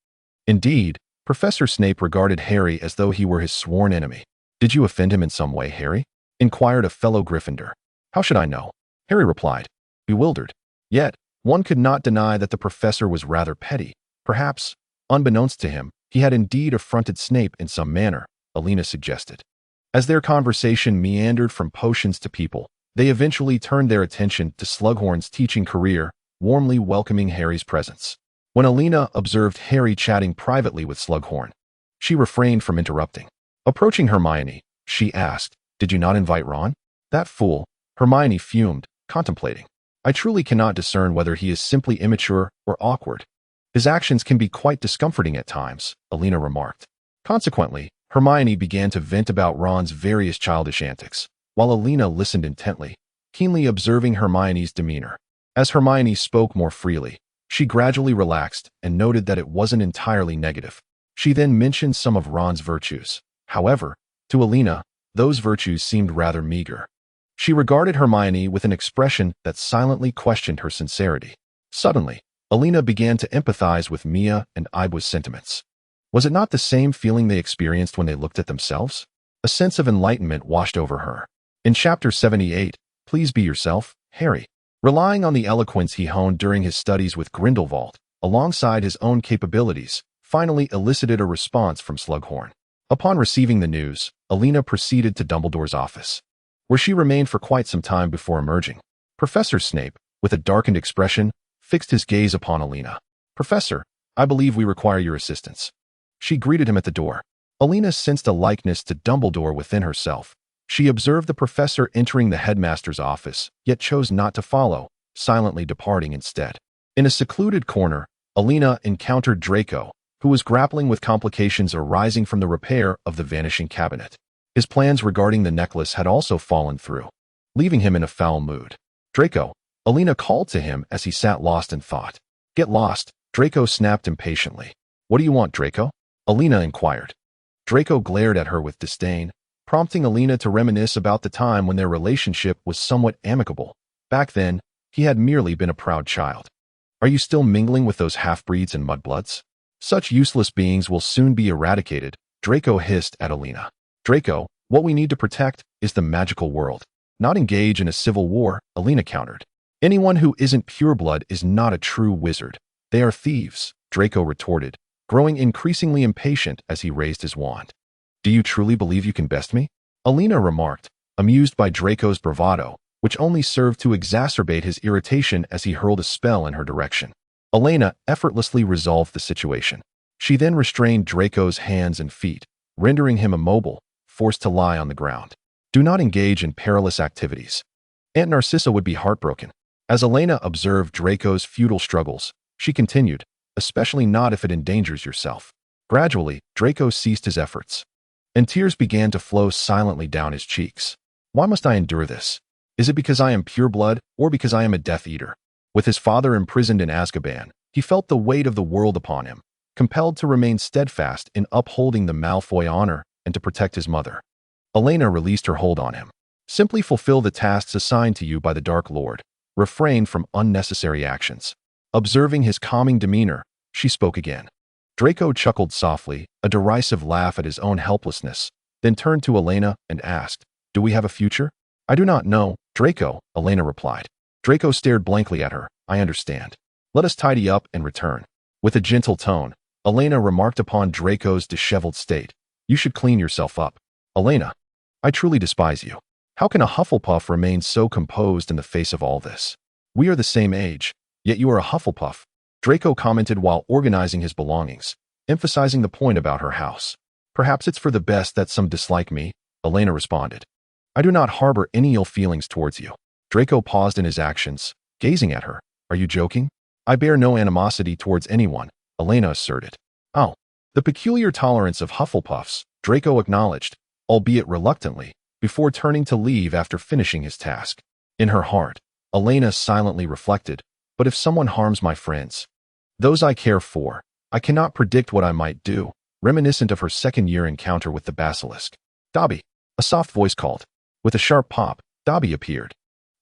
Indeed, Professor Snape regarded Harry as though he were his sworn enemy. Did you offend him in some way, Harry? Inquired a fellow Gryffindor. How should I know? Harry replied, bewildered. Yet, one could not deny that the professor was rather petty. Perhaps, unbeknownst to him, he had indeed affronted Snape in some manner, Elena suggested. As their conversation meandered from potions to people, they eventually turned their attention to Slughorn's teaching career, warmly welcoming Harry's presence. When Elena observed Harry chatting privately with Slughorn, she refrained from interrupting. Approaching Hermione, she asked, Did you not invite Ron? That fool, Hermione fumed, contemplating. I truly cannot discern whether he is simply immature or awkward. His actions can be quite discomforting at times, Elena remarked. Consequently, Hermione began to vent about Ron's various childish antics, while Elena listened intently, keenly observing Hermione's demeanor. As Hermione spoke more freely, she gradually relaxed and noted that it wasn't entirely negative. She then mentioned some of Ron's virtues. However, to Elena, those virtues seemed rather meager. She regarded Hermione with an expression that silently questioned her sincerity. Suddenly, Elena began to empathize with Mia and Iba's sentiments. Was it not the same feeling they experienced when they looked at themselves? A sense of enlightenment washed over her. In Chapter 78, Please Be Yourself, Harry, relying on the eloquence he honed during his studies with Grindelwald, alongside his own capabilities, finally elicited a response from Slughorn. Upon receiving the news, Elena proceeded to Dumbledore's office, where she remained for quite some time before emerging. Professor Snape, with a darkened expression, fixed his gaze upon Elena. Professor, I believe we require your assistance. She greeted him at the door. Elena sensed a likeness to Dumbledore within herself. She observed the professor entering the headmaster's office, yet chose not to follow, silently departing instead. In a secluded corner, Elena encountered Draco, who was grappling with complications arising from the repair of the vanishing cabinet. His plans regarding the necklace had also fallen through, leaving him in a foul mood. Draco, Elena called to him as he sat lost in thought. Get lost, Draco snapped impatiently. What do you want, Draco? Elena inquired. Draco glared at her with disdain, prompting Elena to reminisce about the time when their relationship was somewhat amicable. Back then, he had merely been a proud child. Are you still mingling with those half-breeds and mudbloods? Such useless beings will soon be eradicated, Draco hissed at Elena. Draco, what we need to protect is the magical world. Not engage in a civil war, Elena countered. Anyone who isn't pureblood is not a true wizard. They are thieves, Draco retorted, growing increasingly impatient as he raised his wand. Do you truly believe you can best me? Elena remarked, amused by Draco's bravado, which only served to exacerbate his irritation as he hurled a spell in her direction. Elena effortlessly resolved the situation. She then restrained Draco's hands and feet, rendering him immobile, forced to lie on the ground. Do not engage in perilous activities. Aunt Narcissa would be heartbroken. As Elena observed Draco's futile struggles, she continued, especially not if it endangers yourself. Gradually, Draco ceased his efforts, and tears began to flow silently down his cheeks. Why must I endure this? Is it because I am pureblood, or because I am a Death Eater? With his father imprisoned in Azkaban, he felt the weight of the world upon him, compelled to remain steadfast in upholding the Malfoy honor and to protect his mother. Elena released her hold on him. Simply fulfill the tasks assigned to you by the Dark Lord. Refrain from unnecessary actions. Observing his calming demeanor, she spoke again. Draco chuckled softly, a derisive laugh at his own helplessness, then turned to Elena and asked, Do we have a future? I do not know, Draco, Elena replied. Draco stared blankly at her. I understand. Let us tidy up and return. With a gentle tone, Elena remarked upon Draco's disheveled state. You should clean yourself up. Elena, I truly despise you. How can a Hufflepuff remain so composed in the face of all this? We are the same age, yet you are a Hufflepuff. Draco commented while organizing his belongings, emphasizing the point about her house. Perhaps it's for the best that some dislike me, Elena responded. I do not harbor any ill feelings towards you. Draco paused in his actions, gazing at her. Are you joking? I bear no animosity towards anyone, Elena asserted. Oh, the peculiar tolerance of Hufflepuffs, Draco acknowledged, albeit reluctantly, before turning to leave after finishing his task. In her heart, Elena silently reflected, but if someone harms my friends, those I care for, I cannot predict what I might do, reminiscent of her second-year encounter with the basilisk. Dobby, a soft voice called. With a sharp pop, Dobby appeared.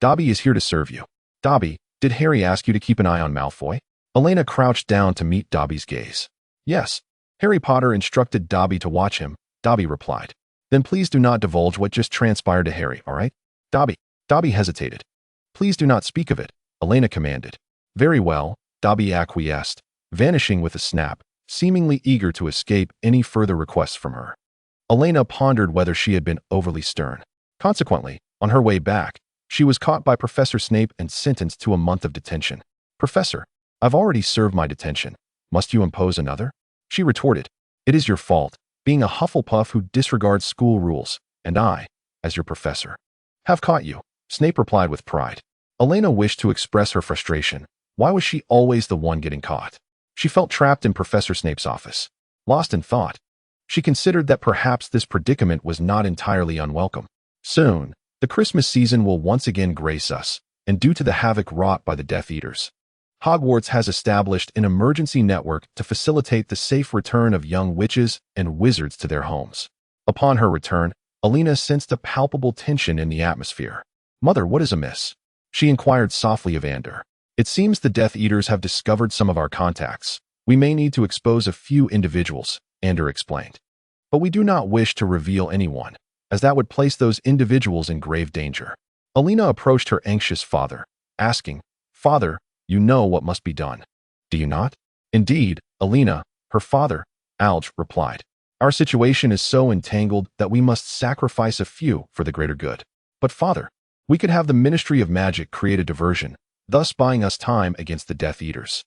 Dobby is here to serve you. Dobby, did Harry ask you to keep an eye on Malfoy? Elena crouched down to meet Dobby's gaze. Yes, Harry Potter instructed Dobby to watch him, Dobby replied. Then please do not divulge what just transpired to Harry, all right? Dobby hesitated. Please do not speak of it, Elena commanded. Very well, Dobby acquiesced, vanishing with a snap, seemingly eager to escape any further requests from her. Elena pondered whether she had been overly stern. Consequently, on her way back, she was caught by Professor Snape and sentenced to a month of detention. Professor, I've already served my detention. Must you impose another? She retorted. It is your fault, being a Hufflepuff who disregards school rules, and I, as your professor, have caught you, Snape replied with pride. Elena wished to express her frustration. Why was she always the one getting caught? She felt trapped in Professor Snape's office. Lost in thought, she considered that perhaps this predicament was not entirely unwelcome. Soon, the Christmas season will once again grace us, and due to the havoc wrought by the Death Eaters, Hogwarts has established an emergency network to facilitate the safe return of young witches and wizards to their homes. Upon her return, Elena sensed a palpable tension in the atmosphere. Mother, what is amiss? She inquired softly of And. It seems the Death Eaters have discovered some of our contacts. We may need to expose a few individuals, And explained. But we do not wish to reveal anyone, as that would place those individuals in grave danger. Elena approached her anxious father, asking, Father, you know what must be done. Do you not? Indeed, Elena, her father, Alge, replied. Our situation is so entangled that we must sacrifice a few for the greater good. But father, we could have the Ministry of Magic create a diversion, thus buying us time against the Death Eaters.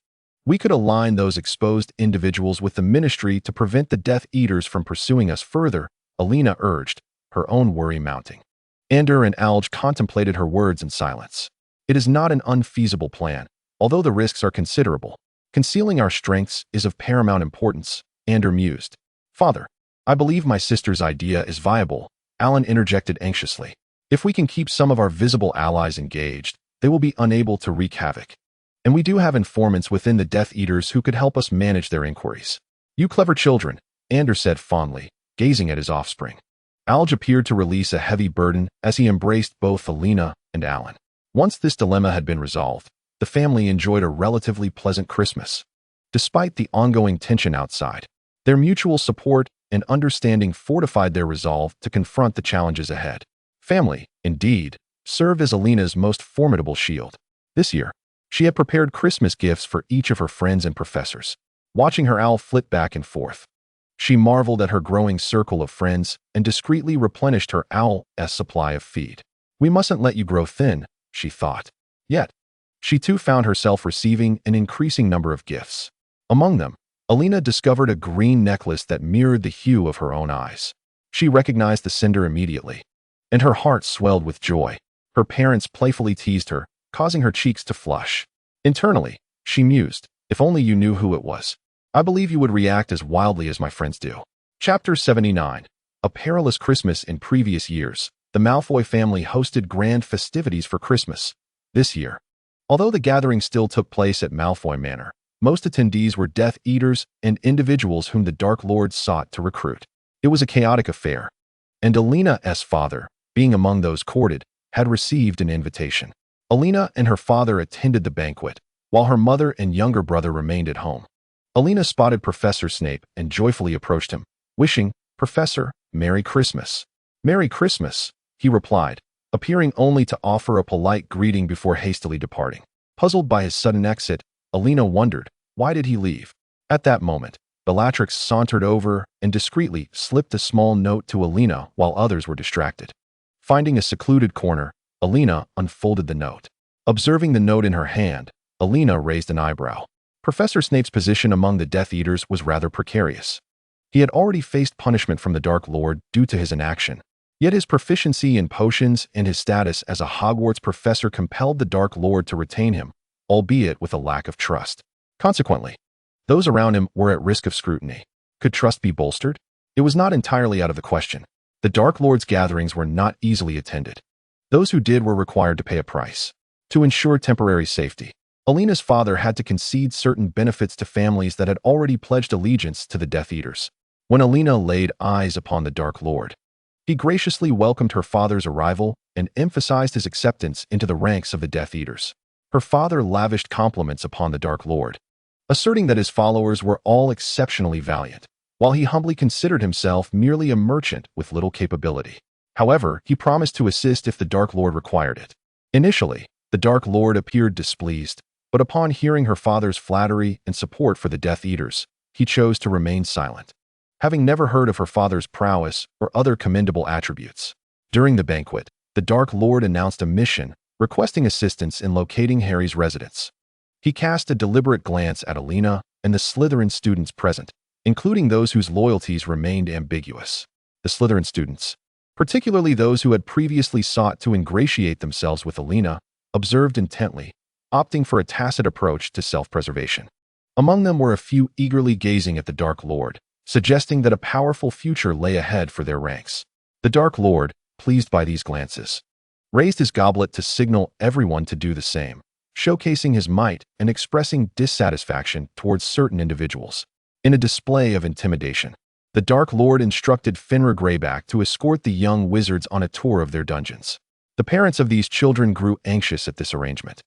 We could align those exposed individuals with the Ministry to prevent the Death Eaters from pursuing us further, Elena urged, her own worry mounting. And Alge contemplated her words in silence. It is not an unfeasible plan, although the risks are considerable. Concealing our strengths is of paramount importance, And mused. Father, I believe my sister's idea is viable, Alan interjected anxiously. If we can keep some of our visible allies engaged, they will be unable to wreak havoc. And we do have informants within the Death Eaters who could help us manage their inquiries. You clever children, And said fondly, gazing at his offspring. Alge appeared to release a heavy burden as he embraced both Elena and Alan. Once this dilemma had been resolved, the family enjoyed a relatively pleasant Christmas. Despite the ongoing tension outside, their mutual support and understanding fortified their resolve to confront the challenges ahead. Family, indeed, served as Elena's most formidable shield. This year, she had prepared Christmas gifts for each of her friends and professors. Watching her owl flit back and forth, she marveled at her growing circle of friends and discreetly replenished her owl's supply of feed. We mustn't let you grow thin, she thought. Yet, she too found herself receiving an increasing number of gifts. Among them, Elena discovered a green necklace that mirrored the hue of her own eyes. She recognized the sender immediately, and her heart swelled with joy. Her parents playfully teased her, causing her cheeks to flush. Internally, she mused, if only you knew who it was. I believe you would react as wildly as my friends do. Chapter 79. A perilous Christmas. In previous years, the Malfoy family hosted grand festivities for Christmas. This year, although the gathering still took place at Malfoy Manor, most attendees were Death Eaters and individuals whom the Dark Lord sought to recruit. It was a chaotic affair, and Elena's father, being among those courted, had received an invitation. Elena and her father attended the banquet, while her mother and younger brother remained at home. Elena spotted Professor Snape and joyfully approached him, wishing, Professor, Merry Christmas. Merry Christmas, he replied, appearing only to offer a polite greeting before hastily departing. Puzzled by his sudden exit, Elena wondered, why did he leave? At that moment, Bellatrix sauntered over and discreetly slipped a small note to Elena while others were distracted. Finding a secluded corner, Elena unfolded the note. Observing the note in her hand, Elena raised an eyebrow. Professor Snape's position among the Death Eaters was rather precarious. He had already faced punishment from the Dark Lord due to his inaction. Yet his proficiency in potions and his status as a Hogwarts professor compelled the Dark Lord to retain him, albeit with a lack of trust. Consequently, those around him were at risk of scrutiny. Could trust be bolstered? It was not entirely out of the question. The Dark Lord's gatherings were not easily attended. Those who did were required to pay a price. To ensure temporary safety, Elena's father had to concede certain benefits to families that had already pledged allegiance to the Death Eaters. When Elena laid eyes upon the Dark Lord, he graciously welcomed her father's arrival and emphasized his acceptance into the ranks of the Death Eaters. Her father lavished compliments upon the Dark Lord, asserting that his followers were all exceptionally valiant, while he humbly considered himself merely a merchant with little capability. However, he promised to assist if the Dark Lord required it. Initially, the Dark Lord appeared displeased, but upon hearing her father's flattery and support for the Death Eaters, he chose to remain silent, having never heard of her father's prowess or other commendable attributes. During the banquet, the Dark Lord announced a mission, requesting assistance in locating Harry's residence. He cast a deliberate glance at Elena and the Slytherin students present, including those whose loyalties remained ambiguous. The Slytherin students, particularly those who had previously sought to ingratiate themselves with Elena, observed intently, opting for a tacit approach to self-preservation. Among them were a few eagerly gazing at the Dark Lord, suggesting that a powerful future lay ahead for their ranks. The Dark Lord, pleased by these glances, raised his goblet to signal everyone to do the same, showcasing his might and expressing dissatisfaction towards certain individuals. In a display of intimidation, the Dark Lord instructed Fenrir Greyback to escort the young wizards on a tour of their dungeons. The parents of these children grew anxious at this arrangement.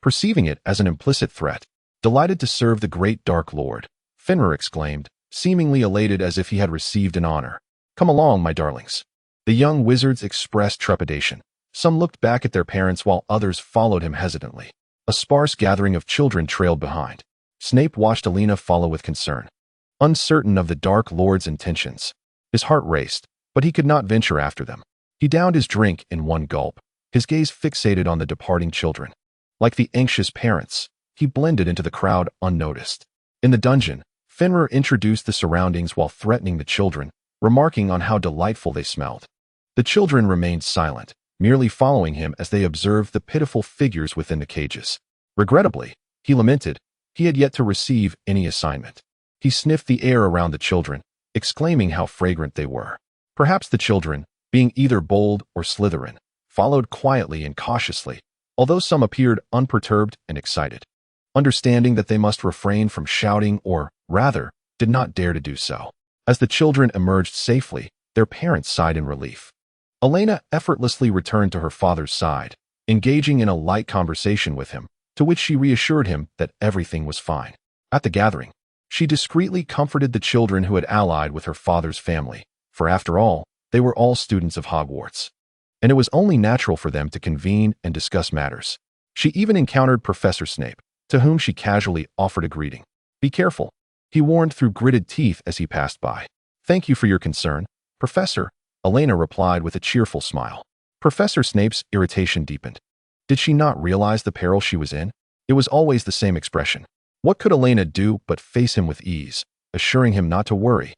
Perceiving it as an implicit threat, delighted to serve the great Dark Lord, Fenrir exclaimed, seemingly elated as if he had received an honor. "Come along, my darlings." The young wizards expressed trepidation. Some looked back at their parents while others followed him hesitantly. A sparse gathering of children trailed behind. Snape watched Elena follow with concern, uncertain of the Dark Lord's intentions. His heart raced, but he could not venture after them. He downed his drink in one gulp, his gaze fixated on the departing children. Like the anxious parents, he blended into the crowd unnoticed. In the dungeon, Fenrir introduced the surroundings while threatening the children, remarking on how delightful they smelled. The children remained silent, merely following him as they observed the pitiful figures within the cages. Regrettably, he lamented, he had yet to receive any assignment. He sniffed the air around the children, exclaiming how fragrant they were. Perhaps the children, being either bold or Slytherin, followed quietly and cautiously, although some appeared unperturbed and excited, understanding that they must refrain from shouting or, rather, did not dare to do so. As the children emerged safely, their parents sighed in relief. Elena effortlessly returned to her father's side, engaging in a light conversation with him, to which she reassured him that everything was fine. At the gathering, she discreetly comforted the children who had allied with her father's family, for after all, they were all students of Hogwarts, and it was only natural for them to convene and discuss matters. She even encountered Professor Snape, to whom she casually offered a greeting. "Be careful," he warned through gritted teeth as he passed by. "Thank you for your concern, Professor," Elena replied with a cheerful smile. Professor Snape's irritation deepened. Did she not realize the peril she was in? It was always the same expression. What could Elena do but face him with ease, assuring him not to worry?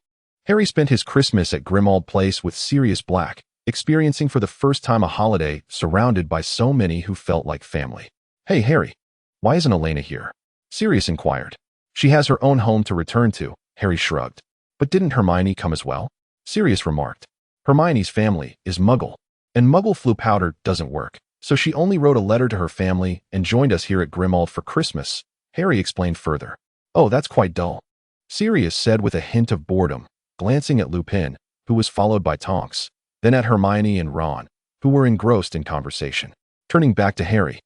Harry spent his Christmas at Grimmauld Place with Sirius Black, experiencing for the first time a holiday surrounded by so many who felt like family. "Hey, Harry, why isn't Elena here?" Sirius inquired. "She has her own home to return to," Harry shrugged. "But didn't Hermione come as well?" Sirius remarked. "Hermione's family is Muggle, and Muggle flu powder doesn't work, so she only wrote a letter to her family and joined us here at Grimmauld for Christmas," Harry explained further. "Oh, that's quite dull," Sirius said with a hint of boredom, glancing at Lupin, who was followed by Tonks, then at Hermione and Ron, who were engrossed in conversation. Turning back to Harry,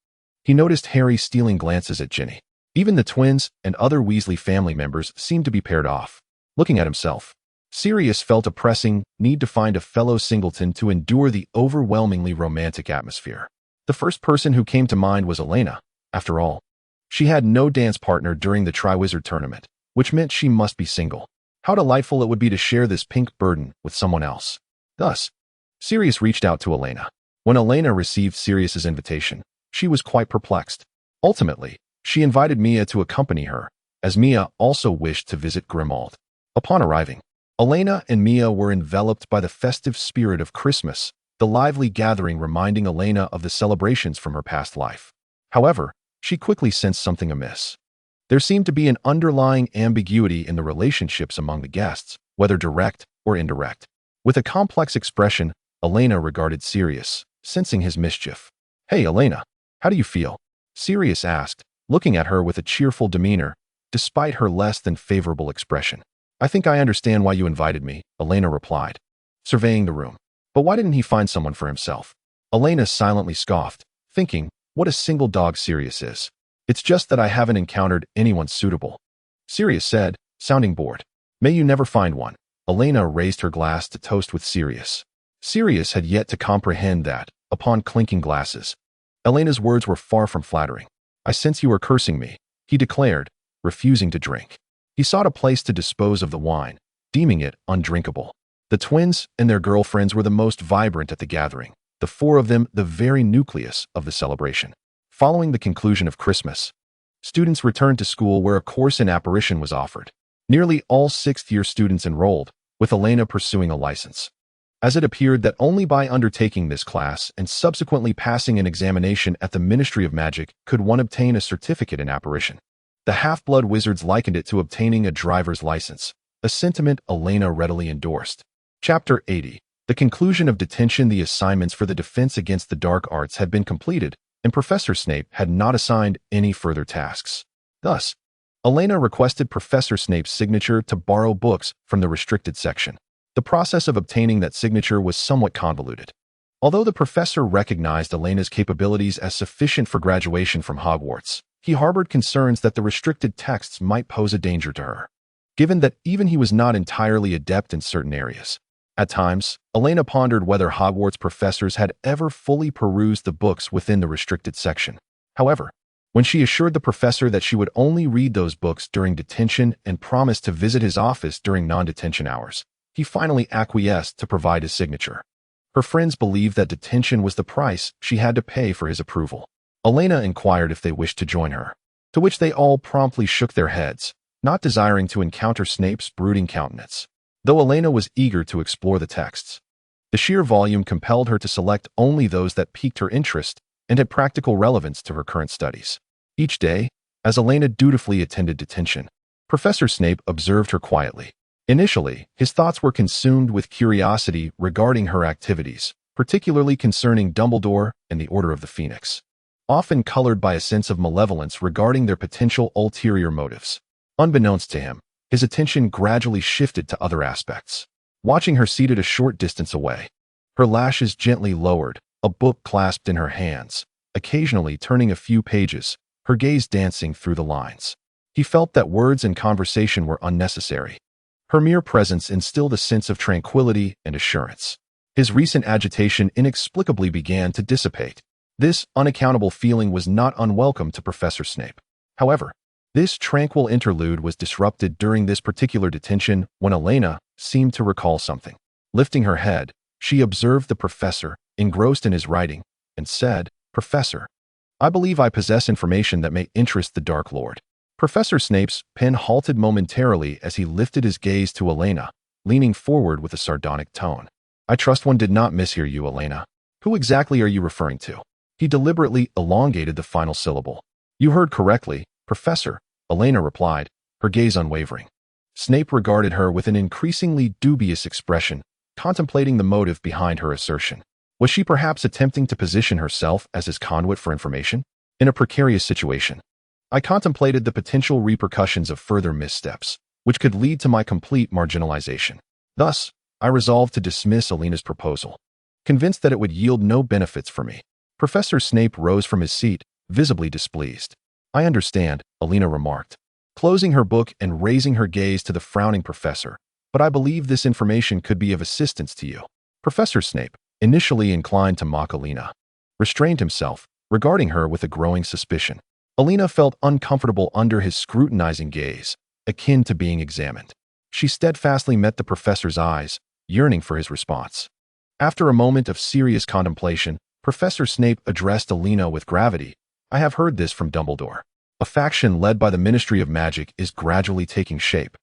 he noticed Harry stealing glances at Ginny. Even the twins and other Weasley family members seemed to be paired off. Looking at himself, Sirius felt a pressing need to find a fellow singleton to endure the overwhelmingly romantic atmosphere. The first person who came to mind was Elena. After all, she had no dance partner during the Triwizard Tournament, which meant she must be single. How delightful it would be to share this pink burden with someone else. Thus, Sirius reached out to Elena. When Elena received Sirius's invitation, she was quite perplexed. Ultimately, she invited Mia to accompany her, as Mia also wished to visit Grimmauld. Upon arriving, Elena and Mia were enveloped by the festive spirit of Christmas, the lively gathering reminding Elena of the celebrations from her past life. However, she quickly sensed something amiss. There seemed to be an underlying ambiguity in the relationships among the guests, whether direct or indirect. With a complex expression, Elena regarded Sirius, sensing his mischief. "Hey, Elena, how do you feel?" Sirius asked, looking at her with a cheerful demeanor, despite her less than favorable expression. "I think I understand why you invited me," Elena replied, surveying the room. "But why didn't he find someone for himself?" Elena silently scoffed, thinking, what a single dog Sirius is. "It's just that I haven't encountered anyone suitable," Sirius said, sounding bored. "May you never find one." Elena raised her glass to toast with Sirius. Sirius had yet to comprehend that, upon clinking glasses, Elena's words were far from flattering. "I sense you are cursing me," he declared, refusing to drink. He sought a place to dispose of the wine, deeming it undrinkable. The twins and their girlfriends were the most vibrant at the gathering, the four of them the very nucleus of the celebration. Following the conclusion of Christmas, students returned to school where a course in apparition was offered. Nearly all sixth-year students enrolled, with Elena pursuing a license. As it appeared that only by undertaking this class and subsequently passing an examination at the Ministry of Magic could one obtain a certificate in apparition. The half-blood wizards likened it to obtaining a driver's license, a sentiment Elena readily endorsed. Chapter 80. The conclusion of detention. The assignments for the defense against the dark arts had been completed, and Professor Snape had not assigned any further tasks. Thus, Elena requested Professor Snape's signature to borrow books from the restricted section. The process of obtaining that signature was somewhat convoluted. Although the professor recognized Elena's capabilities as sufficient for graduation from Hogwarts, he harbored concerns that the restricted texts might pose a danger to her, given that even he was not entirely adept in certain areas. At times, Elena pondered whether Hogwarts professors had ever fully perused the books within the restricted section. However, when she assured the professor that she would only read those books during detention and promised to visit his office during non-detention hours, he finally acquiesced to provide his signature. Her friends believed that detention was the price she had to pay for his approval. Elena inquired if they wished to join her, to which they all promptly shook their heads, not desiring to encounter Snape's brooding countenance. Though Elena was eager to explore the texts, the sheer volume compelled her to select only those that piqued her interest and had practical relevance to her current studies. Each day, as Elena dutifully attended detention, Professor Snape observed her quietly. Initially, his thoughts were consumed with curiosity regarding her activities, particularly concerning Dumbledore and the Order of the Phoenix, often colored by a sense of malevolence regarding their potential ulterior motives. Unbeknownst to him, his attention gradually shifted to other aspects. Watching her seated a short distance away, her lashes gently lowered, a book clasped in her hands, occasionally turning a few pages, her gaze dancing through the lines. He felt that words and conversation were unnecessary. Her mere presence instilled a sense of tranquility and assurance. His recent agitation inexplicably began to dissipate. This unaccountable feeling was not unwelcome to Professor Snape. However, this tranquil interlude was disrupted during this particular detention when Elena seemed to recall something. Lifting her head, she observed the professor, engrossed in his writing, and said, "Professor, I believe I possess information that may interest the Dark Lord." Professor Snape's pen halted momentarily as he lifted his gaze to Elena, leaning forward with a sardonic tone. "I trust one did not mishear you, Elena. Who exactly are you referring to?" He deliberately elongated the final syllable. "You heard correctly, Professor," Elena replied, her gaze unwavering. Snape regarded her with an increasingly dubious expression, contemplating the motive behind her assertion. Was she perhaps attempting to position herself as his conduit for information? In a precarious situation, I contemplated the potential repercussions of further missteps, which could lead to my complete marginalization. Thus, I resolved to dismiss Elena's proposal, convinced that it would yield no benefits for me. Professor Snape rose from his seat, visibly displeased. "I understand," Elena remarked, closing her book and raising her gaze to the frowning professor, "but I believe this information could be of assistance to you." Professor Snape, initially inclined to mock Elena, restrained himself, regarding her with a growing suspicion. Elena felt uncomfortable under his scrutinizing gaze, akin to being examined. She steadfastly met the professor's eyes, yearning for his response. After a moment of serious contemplation, Professor Snape addressed Elena with gravity. "I have heard this from Dumbledore. A faction led by the Ministry of Magic is gradually taking shape,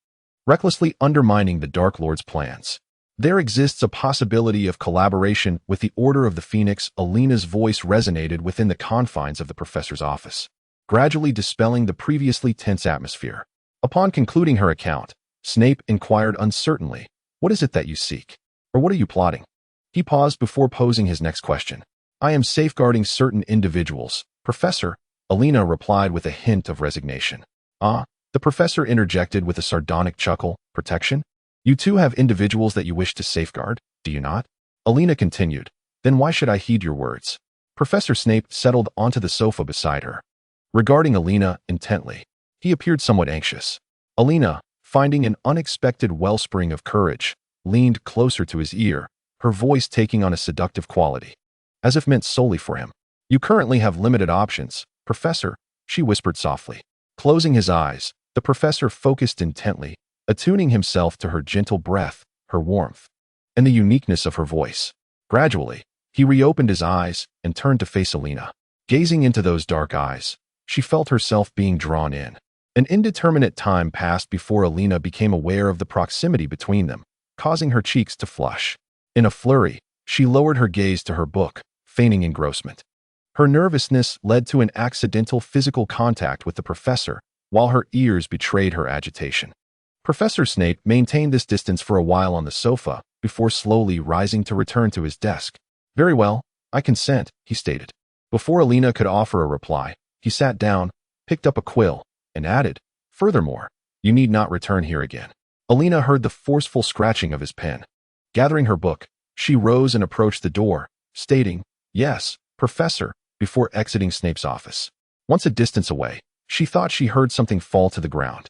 recklessly undermining the Dark Lord's plans. There exists a possibility of collaboration with the Order of the Phoenix. Elena's voice resonated within the confines of the professor's office, gradually dispelling the previously tense atmosphere. Upon concluding her account, Snape inquired uncertainly, "What is it that you seek? Or what are you plotting?" He paused before posing his next question. "I am safeguarding certain individuals, Professor," Elena replied with a hint of resignation. "Ah," the professor interjected with a sardonic chuckle. "Protection? You too have individuals that you wish to safeguard, do you not?" Elena continued. "Then why should I heed your words?" Professor Snape settled onto the sofa beside her, regarding Elena intently. He appeared somewhat anxious. Elena, finding an unexpected wellspring of courage, leaned closer to his ear, her voice taking on a seductive quality, as if meant solely for him. "You currently have limited options, Professor," she whispered softly. Closing his eyes, the professor focused intently, attuning himself to her gentle breath, her warmth, and the uniqueness of her voice. Gradually, he reopened his eyes and turned to face Elena. Gazing into those dark eyes, she felt herself being drawn in. An indeterminate time passed before Elena became aware of the proximity between them, causing her cheeks to flush. In a flurry, she lowered her gaze to her book, feigning engrossment. Her nervousness led to an accidental physical contact with the professor, while her ears betrayed her agitation. Professor Snape maintained this distance for a while on the sofa, before slowly rising to return to his desk. "Very well, I consent," he stated. Before Elena could offer a reply, he sat down, picked up a quill, and added, "Furthermore, you need not return here again." Elena heard the forceful scratching of his pen. Gathering her book, she rose and approached the door, stating, "Yes, Professor," before exiting Snape's office. Once a distance away, she thought she heard something fall to the ground.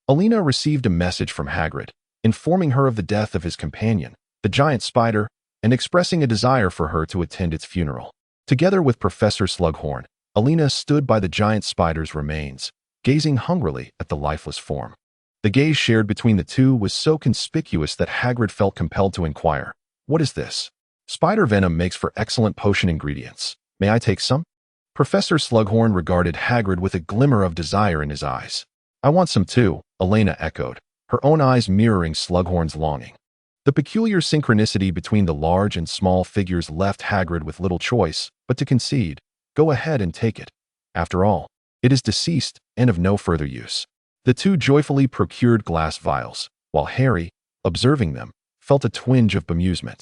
Elena received a message from Hagrid, informing her of the death of his companion, the giant spider, and expressing a desire for her to attend its funeral. Together with Professor Slughorn, Elena stood by the giant spider's remains, gazing hungrily at the lifeless form. The gaze shared between the two was so conspicuous that Hagrid felt compelled to inquire, "What is this?" "Spider venom makes for excellent potion ingredients. May I take some?" Professor Slughorn regarded Hagrid with a glimmer of desire in his eyes. "I want some too," Elena echoed, her own eyes mirroring Slughorn's longing. The peculiar synchronicity between the large and small figures left Hagrid with little choice but to concede. "Go ahead and take it. After all, it is deceased and of no further use." The two joyfully procured glass vials, while Harry, observing them, felt a twinge of bemusement.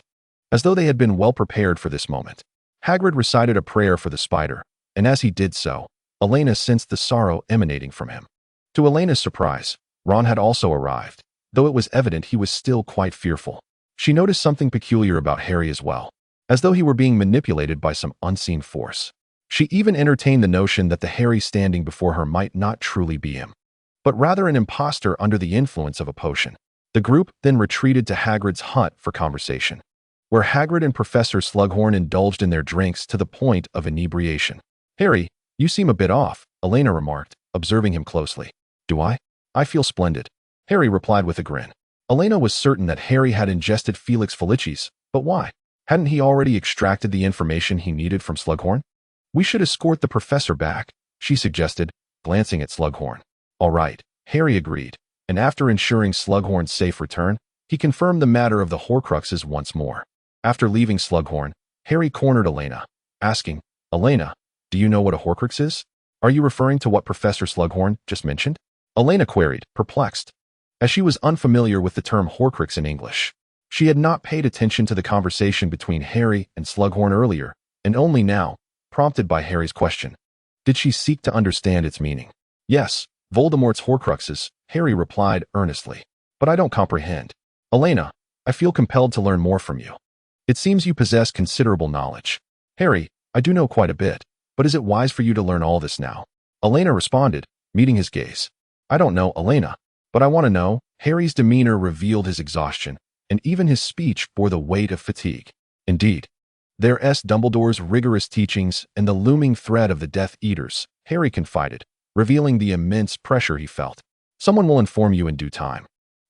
As though they had been well prepared for this moment, Hagrid recited a prayer for the spider, and as he did so, Elena sensed the sorrow emanating from him. To Elena's surprise, Ron had also arrived, though it was evident he was still quite fearful. She noticed something peculiar about Harry as well, as though he were being manipulated by some unseen force. She even entertained the notion that the Harry standing before her might not truly be him, but rather an imposter under the influence of a potion. The group then retreated to Hagrid's hut for conversation, where Hagrid and Professor Slughorn indulged in their drinks to the point of inebriation. "Harry, you seem a bit off," Elena remarked, observing him closely. "Do I? I feel splendid," Harry replied with a grin. Elena was certain that Harry had ingested Felix Felicis, but why? Hadn't he already extracted the information he needed from Slughorn? "We should escort the professor back," she suggested, glancing at Slughorn. "All right," Harry agreed, and after ensuring Slughorn's safe return, he confirmed the matter of the Horcruxes once more. After leaving Slughorn, Harry cornered Elena, asking, "Elena, do you know what a Horcrux is? Are you referring to what Professor Slughorn just mentioned?" Elena queried, perplexed, as she was unfamiliar with the term Horcrux in English. She had not paid attention to the conversation between Harry and Slughorn earlier, and only now, prompted by Harry's question, did she seek to understand its meaning. "Yes, Voldemort's Horcruxes," Harry replied earnestly. "But I don't comprehend. Elena, I feel compelled to learn more from you. It seems you possess considerable knowledge." "Harry, I do know quite a bit, but is it wise for you to learn all this now?" Elena responded, meeting his gaze. "I don't know, Elena, but I want to know." Harry's demeanor revealed his exhaustion, and even his speech bore the weight of fatigue. Indeed, there's Dumbledore's rigorous teachings and the looming threat of the Death Eaters, Harry confided, revealing the immense pressure he felt. "Someone will inform you in due time."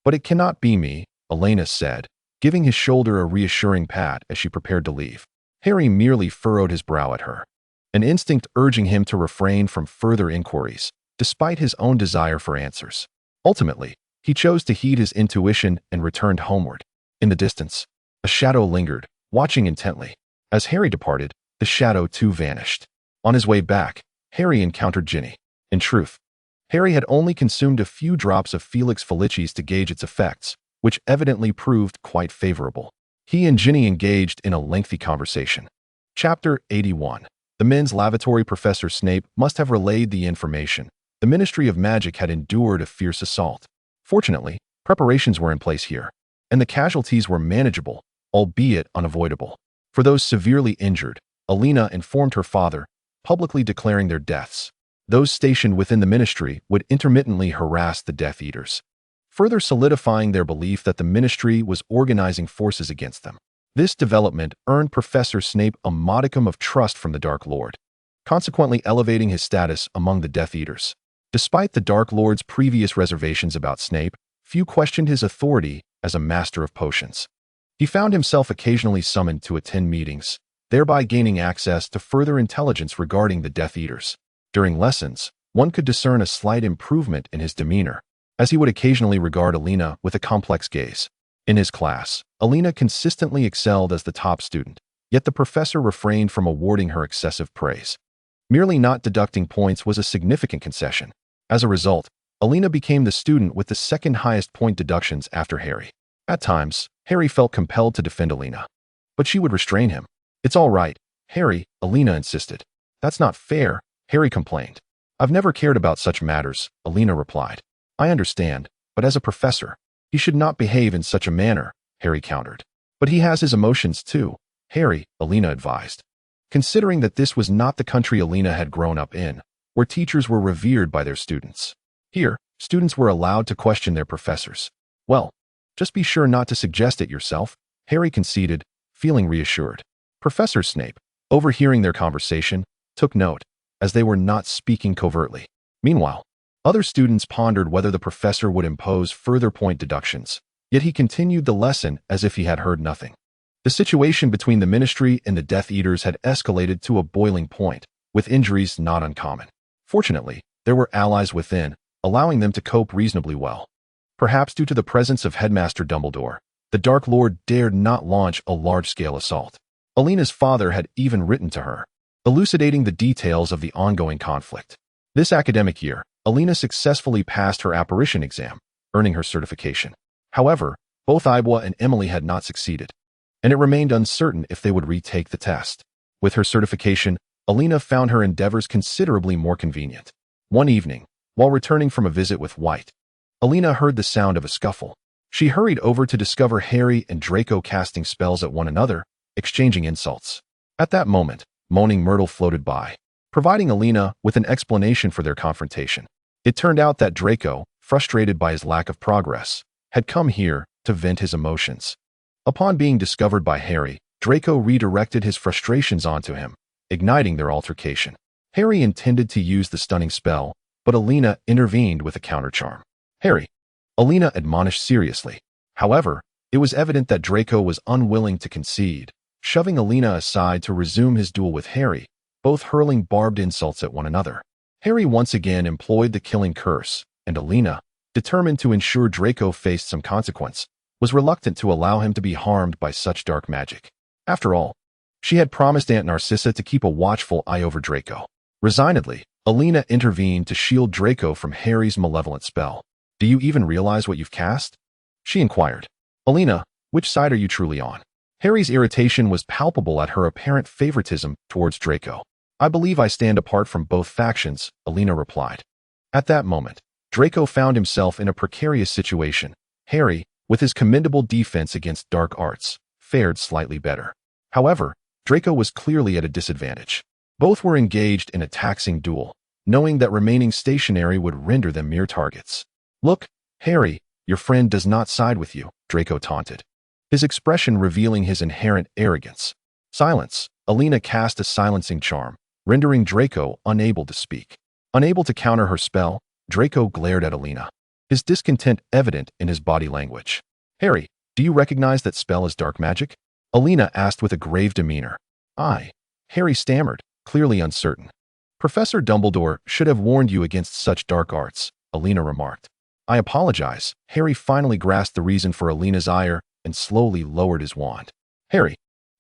"But it cannot be me," Elena said, giving his shoulder a reassuring pat as she prepared to leave. Harry merely furrowed his brow at her, an instinct urging him to refrain from further inquiries. despite his own desire for answers. Ultimately, he chose to heed his intuition and returned homeward. In the distance, a shadow lingered, watching intently. As Harry departed, the shadow too vanished. On his way back, Harry encountered Ginny. In truth, Harry had only consumed a few drops of Felix Felicis to gauge its effects, which evidently proved quite favorable. He and Ginny engaged in a lengthy conversation. Chapter 81. The men's lavatory. Professor Snape must have relayed the information. The Ministry of Magic had endured a fierce assault. Fortunately, preparations were in place here, and the casualties were manageable, albeit unavoidable. For those severely injured, Elena informed her father, publicly declaring their deaths. Those stationed within the ministry would intermittently harass the Death Eaters, further solidifying their belief that the ministry was organizing forces against them. This development earned Professor Snape a modicum of trust from the Dark Lord, consequently elevating his status among the Death Eaters. Despite the Dark Lord's previous reservations about Snape, few questioned his authority as a master of potions. He found himself occasionally summoned to attend meetings, thereby gaining access to further intelligence regarding the Death Eaters. During lessons, one could discern a slight improvement in his demeanor, as he would occasionally regard Elena with a complex gaze. In his class, Elena consistently excelled as the top student, yet the professor refrained from awarding her excessive praise. Merely not deducting points was a significant concession. As a result, Elena became the student with the second highest point deductions after Harry. At times, Harry felt compelled to defend Elena, but she would restrain him. "It's all right, Harry," Elena insisted. "That's not fair," Harry complained. "I've never cared about such matters," Elena replied. "I understand, but as a professor, he should not behave in such a manner," Harry countered. "But he has his emotions too, Harry," Elena advised. Considering that this was not the country Elena had grown up in, where teachers were revered by their students. Here, students were allowed to question their professors. "Well, just be sure not to suggest it yourself," Harry conceded, feeling reassured. Professor Snape, overhearing their conversation, took note, as they were not speaking covertly. Meanwhile, other students pondered whether the professor would impose further point deductions, yet he continued the lesson as if he had heard nothing. The situation between the Ministry and the Death Eaters had escalated to a boiling point, with injuries not uncommon. Fortunately, there were allies within, allowing them to cope reasonably well. Perhaps due to the presence of Headmaster Dumbledore, the Dark Lord dared not launch a large-scale assault. Elena's father had even written to her, elucidating the details of the ongoing conflict. This academic year, Elena successfully passed her apparition exam, earning her certification. However, both Ibwa and Emily had not succeeded, and it remained uncertain if they would retake the test. With her certification, Elena found her endeavors considerably more convenient. One evening, while returning from a visit with White, Elena heard the sound of a scuffle. She hurried over to discover Harry and Draco casting spells at one another, exchanging insults. At that moment, Moaning Myrtle floated by, providing Elena with an explanation for their confrontation. It turned out that Draco, frustrated by his lack of progress, had come here to vent his emotions. Upon being discovered by Harry, Draco redirected his frustrations onto him, igniting their altercation. Harry intended to use the stunning spell, but Elena intervened with a countercharm. "Harry," Elena admonished seriously. However, it was evident that Draco was unwilling to concede, shoving Elena aside to resume his duel with Harry, both hurling barbed insults at one another. Harry once again employed the killing curse, and Elena, determined to ensure Draco faced some consequence, was reluctant to allow him to be harmed by such dark magic. After all, she had promised Aunt Narcissa to keep a watchful eye over Draco. Resignedly, Elena intervened to shield Draco from Harry's malevolent spell. "Do you even realize what you've cast?" she inquired. "Elena, which side are you truly on?" Harry's irritation was palpable at her apparent favoritism towards Draco. "I believe I stand apart from both factions," Elena replied. At that moment, Draco found himself in a precarious situation. Harry, with his commendable defense against dark arts, fared slightly better. However, Draco was clearly at a disadvantage. Both were engaged in a taxing duel, knowing that remaining stationary would render them mere targets. "Look, Harry, your friend does not side with you," Draco taunted, his expression revealing his inherent arrogance. "Silence," Elena cast a silencing charm, rendering Draco unable to speak. Unable to counter her spell, Draco glared at Elena, his discontent evident in his body language. "Harry, do you recognize that spell as dark magic?" Elena asked with a grave demeanor. "Aye," Harry stammered, clearly uncertain. Professor Dumbledore should have warned you against such dark arts, Elena remarked. I apologize. Harry finally grasped the reason for Elena's ire and slowly lowered his wand. Harry,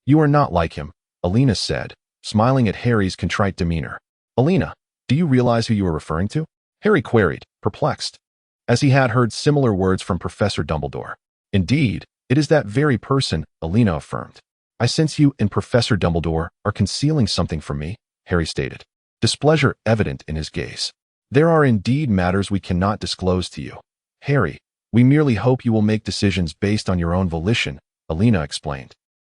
you are not like him, Elena said, smiling at Harry's contrite demeanor. Elena, do you realize who you are referring to? Harry queried, perplexed, as he had heard similar words from Professor Dumbledore. Indeed, it is that very person, Elena affirmed. I sense you and Professor Dumbledore are concealing something from me, Harry stated, displeasure evident in his gaze. There are indeed matters we cannot disclose to you. Harry, we merely hope you will make decisions based on your own volition, Elena explained,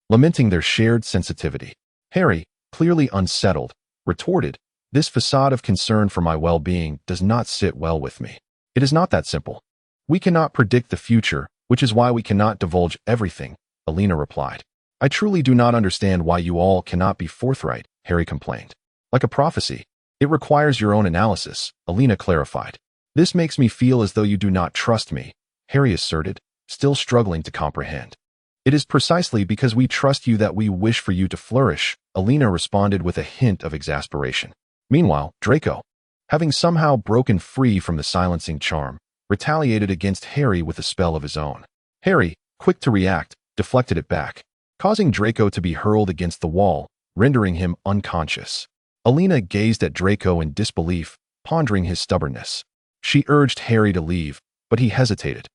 lamenting their shared sensitivity. Harry, clearly unsettled, retorted, this facade of concern for my well-being does not sit well with me. It is not that simple. We cannot predict the future, which is why we cannot divulge everything, Elena replied. I truly do not understand why you all cannot be forthright, Harry complained. Like a prophecy, it requires your own analysis, Elena clarified. This makes me feel as though you do not trust me, Harry asserted, still struggling to comprehend. It is precisely because we trust you that we wish for you to flourish, Elena responded with a hint of exasperation. Meanwhile, Draco, having somehow broken free from the silencing charm, retaliated against Harry with a spell of his own. Harry, quick to react, deflected it back, causing Draco to be hurled against the wall, rendering him unconscious. Elena gazed at Draco in disbelief, pondering his stubbornness. She urged Harry to leave, but he hesitated,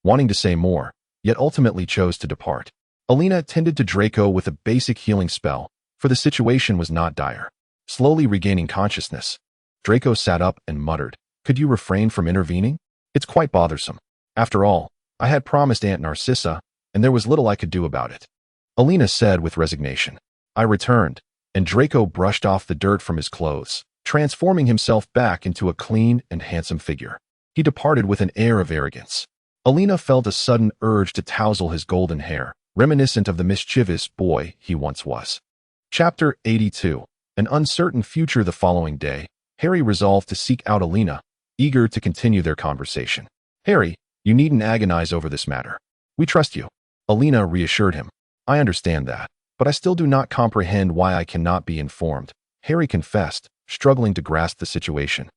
wanting to say more, yet ultimately chose to depart. Elena tended to Draco with a basic healing spell, for the situation was not dire. Slowly regaining consciousness, Draco sat up and muttered, Could you refrain from intervening? It's quite bothersome. After all, I had promised Aunt Narcissa, and there was little I could do about it. Elena said with resignation. I returned, and Draco brushed off the dirt from his clothes, transforming himself back into a clean and handsome figure. He departed with an air of arrogance. Elena felt a sudden urge to touzle his golden hair, reminiscent of the mischievous boy he once was. Chapter 82. An uncertain future. The following day, Harry resolved to seek out Elena, eager to continue their conversation. Harry, you needn't agonize over this matter. We trust you. Elena reassured him. I understand that, but I still do not comprehend why I cannot be informed, Harry confessed, struggling to grasp the situation.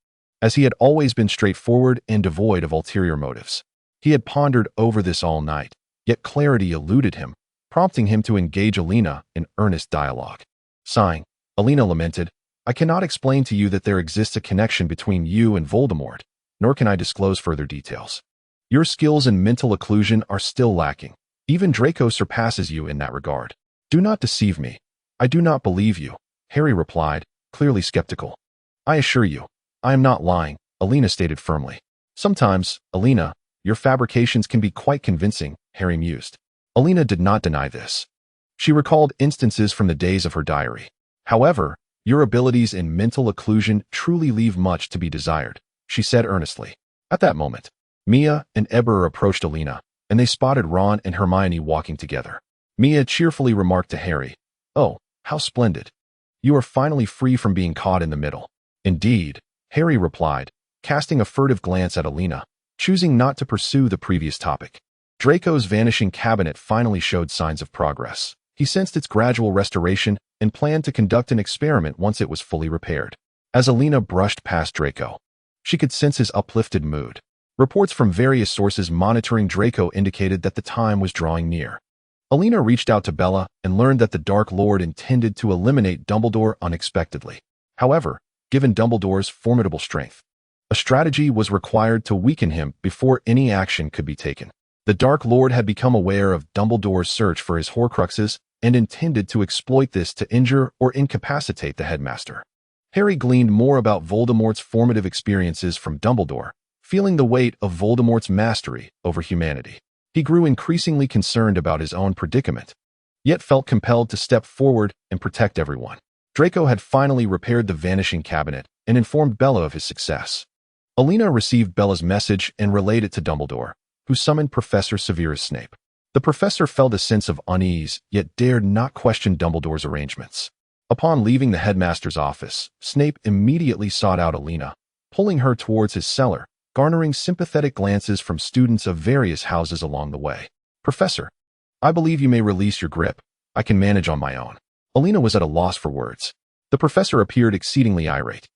As he had always been straightforward and devoid of ulterior motives. He had pondered over this all night, yet clarity eluded him, prompting him to engage Elena in earnest dialogue. Sighing, Elena lamented, I cannot explain to you that there exists a connection between you and Voldemort, nor can I disclose further details. Your skills in mental occlusion are still lacking. Even Draco surpasses you in that regard. Do not deceive me. I do not believe you, Harry replied, clearly skeptical. I assure you, I am not lying, Elena stated firmly. Sometimes, Elena, your fabrications can be quite convincing, Harry mused. Elena did not deny this. She recalled instances from the days of her diary. However, your abilities in mental occlusion truly leave much to be desired, she said earnestly. At that moment, Mia and Eber approached Elena, and they spotted Ron and Hermione walking together. Mia cheerfully remarked to Harry, Oh, how splendid. You are finally free from being caught in the middle. Indeed, Harry replied, casting a furtive glance at Elena, choosing not to pursue the previous topic. Draco's vanishing cabinet finally showed signs of progress. He sensed its gradual restoration and planned to conduct an experiment once it was fully repaired. As Elena brushed past Draco, she could sense his uplifted mood. Reports from various sources monitoring Draco indicated that the time was drawing near. Elena reached out to Bella and learned that the Dark Lord intended to eliminate Dumbledore unexpectedly. However, given Dumbledore's formidable strength, a strategy was required to weaken him before any action could be taken. The Dark Lord had become aware of Dumbledore's search for his Horcruxes and intended to exploit this to injure or incapacitate the headmaster. Harry gleaned more about Voldemort's formative experiences from Dumbledore, feeling the weight of Voldemort's mastery over humanity. He grew increasingly concerned about his own predicament, yet felt compelled to step forward and protect everyone. Draco had finally repaired the vanishing cabinet and informed Bella of his success. Elena received Bella's message and relayed it to Dumbledore, who summoned Professor Severus Snape. The professor felt a sense of unease, yet dared not question Dumbledore's arrangements. Upon leaving the headmaster's office, Snape immediately sought out Elena, pulling her towards his cellar, garnering sympathetic glances from students of various houses along the way. Professor, I believe you may release your grip. I can manage on my own. Elena was at a loss for words. The professor appeared exceedingly irate.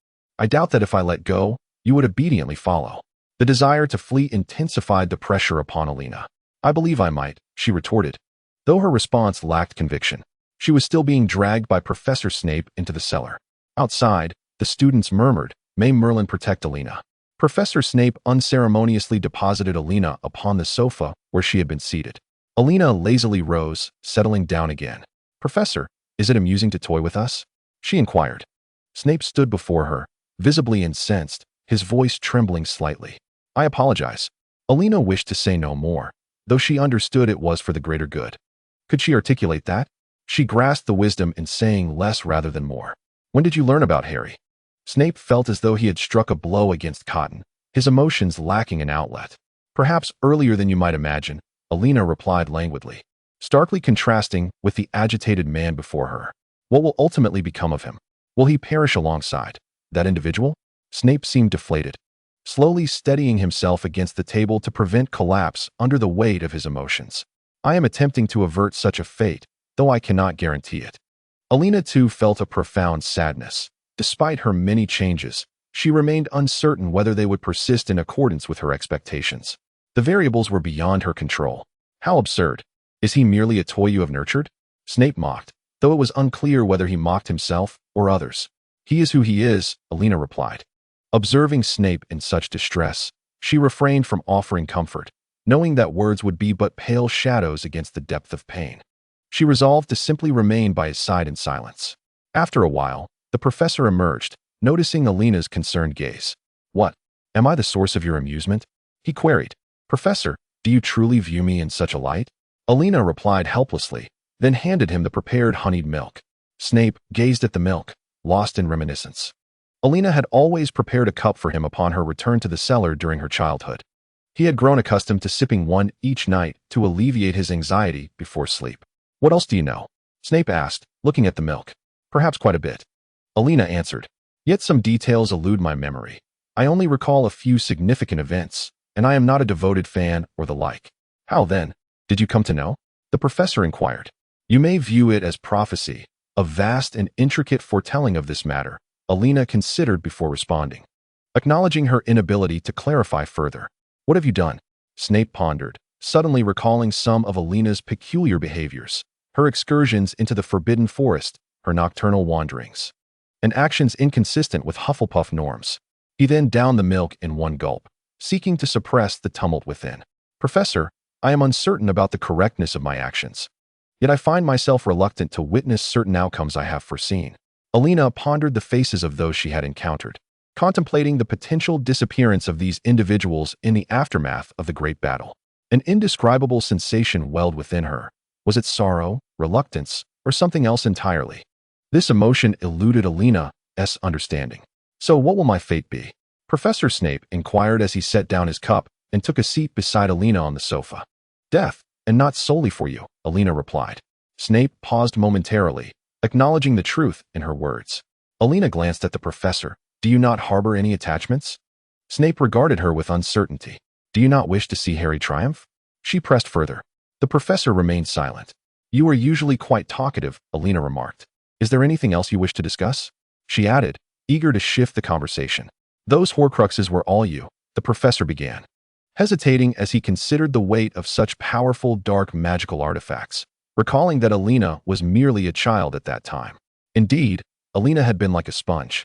I doubt that if I let go, you would obediently follow. The desire to flee intensified the pressure upon Elena. I believe I might, she retorted. Though her response lacked conviction, she was still being dragged by Professor Snape into the cellar. Outside, the students murmured, "May Merlin protect Elena." Professor Snape unceremoniously deposited Elena upon the sofa where she had been seated. Elena lazily rose, settling down again. "Professor, is it amusing to toy with us?" she inquired. Snape stood before her, visibly incensed, his voice trembling slightly. "I apologize." Elena wished to say no more, though she understood it was for the greater good. Could she articulate that? She grasped the wisdom in saying less rather than more. "When did you learn about Harry?" Snape felt as though he had struck a blow against cotton, his emotions lacking an outlet. "Perhaps earlier than you might imagine," Elena replied languidly, starkly contrasting with the agitated man before her. What will ultimately become of him? Will he perish alongside that individual? Snape seemed deflated, slowly steadying himself against the table to prevent collapse under the weight of his emotions. "I am attempting to avert such a fate, though I cannot guarantee it." Elena too felt a profound sadness. Despite her many changes, she remained uncertain whether they would persist in accordance with her expectations. The variables were beyond her control. How absurd. "Is he merely a toy you have nurtured?" Snape mocked, though it was unclear whether he mocked himself or others. "He is who he is," Elena replied. Observing Snape in such distress, she refrained from offering comfort, knowing that words would be but pale shadows against the depth of pain. She resolved to simply remain by his side in silence. After a while, the professor emerged, noticing Elena's concerned gaze. "What? Am I the source of your amusement?" he queried. "Professor, do you truly view me in such a light?" Elena replied helplessly, then handed him the prepared honeyed milk. Snape gazed at the milk, lost in reminiscence. Elena had always prepared a cup for him upon her return to the cellar during her childhood. He had grown accustomed to sipping one each night to alleviate his anxiety before sleep. "What else do you know?" Snape asked, looking at the milk. "Perhaps quite a bit," Elena answered. "Yet some details elude my memory. I only recall a few significant events, and I am not a devoted fan or the like." "How then did you come to know?" the professor inquired. "You may view it as prophecy, a vast and intricate foretelling of this matter," Elena considered before responding, acknowledging her inability to clarify further. "What have you done?" Snape pondered, suddenly recalling some of Elena's peculiar behaviors, her excursions into the Forbidden Forest, her nocturnal wanderings, and actions inconsistent with Hufflepuff norms. He then downed the milk in one gulp, seeking to suppress the tumult within. "Professor, I am uncertain about the correctness of my actions. Yet I find myself reluctant to witness certain outcomes I have foreseen." Elena pondered the faces of those she had encountered, contemplating the potential disappearance of these individuals in the aftermath of the great battle. An indescribable sensation welled within her. Was it sorrow, reluctance, or something else entirely? This emotion eluded Elena's understanding. "So what will my fate be?" Professor Snape inquired as he set down his cup and took a seat beside Elena on the sofa. "Death, and not solely for you," Elena replied. Snape paused momentarily, acknowledging the truth in her words. Elena glanced at the professor. "Do you not harbor any attachments?" Snape regarded her with uncertainty. "Do you not wish to see Harry triumph?" She pressed further. The professor remained silent. "You are usually quite talkative," Elena remarked. "Is there anything else you wish to discuss?" she added, eager to shift the conversation. "Those Horcruxes were all you," the professor began, hesitating as he considered the weight of such powerful dark magical artifacts, recalling that Elena was merely a child at that time. Indeed, Elena had been like a sponge,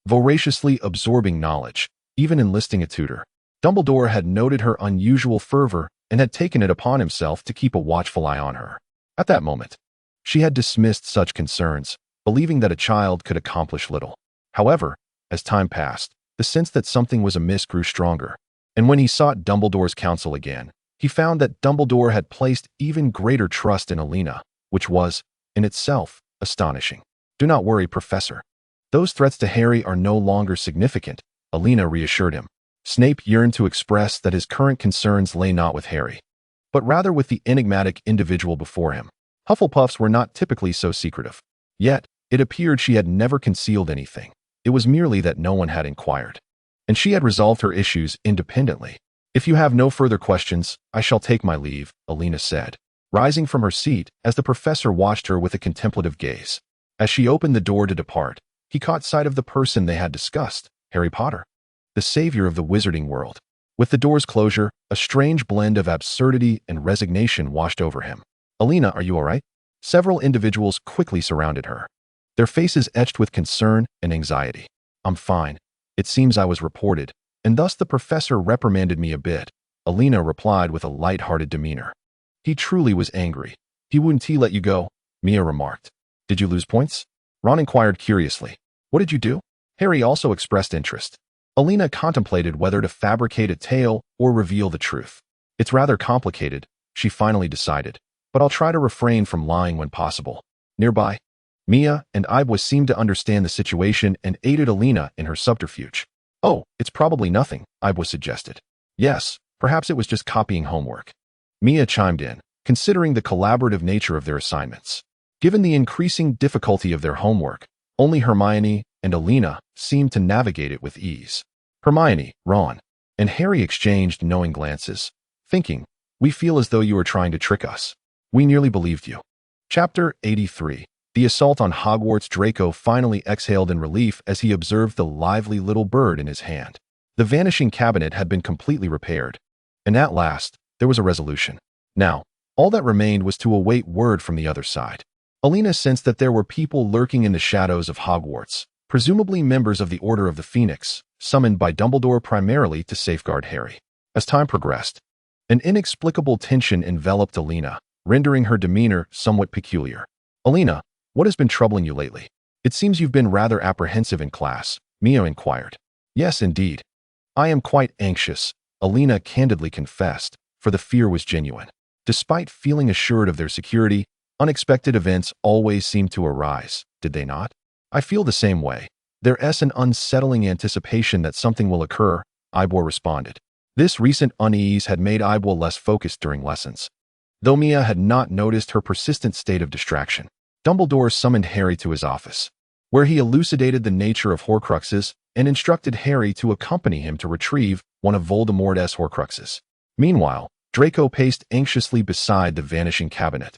voraciously absorbing knowledge, even enlisting a tutor. Dumbledore had noted her unusual fervor and had taken it upon himself to keep a watchful eye on her. At that moment, she had dismissed such concerns, believing that a child could accomplish little. However, as time passed, the sense that something was amiss grew stronger, and when he sought Dumbledore's counsel again, he found that Dumbledore had placed even greater trust in Elena, which was, in itself, astonishing. "Do not worry, Professor. Those threats to Harry are no longer significant," Elena reassured him. Snape yearned to express that his current concerns lay not with Harry, but rather with the enigmatic individual before him. Hufflepuffs were not typically so secretive. Yet, it appeared she had never concealed anything. It was merely that no one had inquired, and she had resolved her issues independently. "If you have no further questions, I shall take my leave," Elena said, rising from her seat as the professor watched her with a contemplative gaze. As she opened the door to depart, he caught sight of the person they had discussed, Harry Potter, the savior of the wizarding world. With the door's closure, a strange blend of absurdity and resignation washed over him. Elena, are you all right? Several individuals quickly surrounded her, their faces etched with concern and anxiety. I'm fine. It seems I was reported, and thus the professor reprimanded me a bit, Elena replied with a light-hearted demeanor. He truly was angry. He wouldn't let you go, Mia remarked. Did you lose points? Ron inquired curiously. What did you do? Harry also expressed interest. Elena contemplated whether to fabricate a tale or reveal the truth. It's rather complicated, she finally decided, but I'll try to refrain from lying when possible. Nearby, Mia and Ibwa seemed to understand the situation and aided Elena in her subterfuge. Oh, it's probably nothing, Ibwa suggested. Yes, perhaps it was just copying homework. Mia chimed in, considering the collaborative nature of their assignments. Given the increasing difficulty of their homework, only Hermione and Elena seemed to navigate it with ease. Hermione, Ron, and Harry exchanged knowing glances, thinking, we feel as though you were trying to trick us. We nearly believed you. Chapter 83. The assault on Hogwarts. Draco finally exhaled in relief as he observed the lively little bird in his hand. The vanishing cabinet had been completely repaired, and at last, there was a resolution. Now, all that remained was to await word from the other side. Elena sensed that there were people lurking in the shadows of Hogwarts, presumably members of the Order of the Phoenix, summoned by Dumbledore primarily to safeguard Harry. As time progressed, an inexplicable tension enveloped Elena, rendering her demeanor somewhat peculiar. Elena, what has been troubling you lately? It seems you've been rather apprehensive in class, Mia inquired. Yes, indeed. I am quite anxious, Elena candidly confessed, for the fear was genuine. Despite feeling assured of their security, unexpected events always seem to arise, did they not? I feel the same way. There's an unsettling anticipation that something will occur, Ibwa responded. This recent unease had made Ibwa less focused during lessons, though Mia had not noticed her persistent state of distraction. Dumbledore summoned Harry to his office, where he elucidated the nature of Horcruxes and instructed Harry to accompany him to retrieve one of Voldemort's Horcruxes. Meanwhile, Draco paced anxiously beside the vanishing cabinet,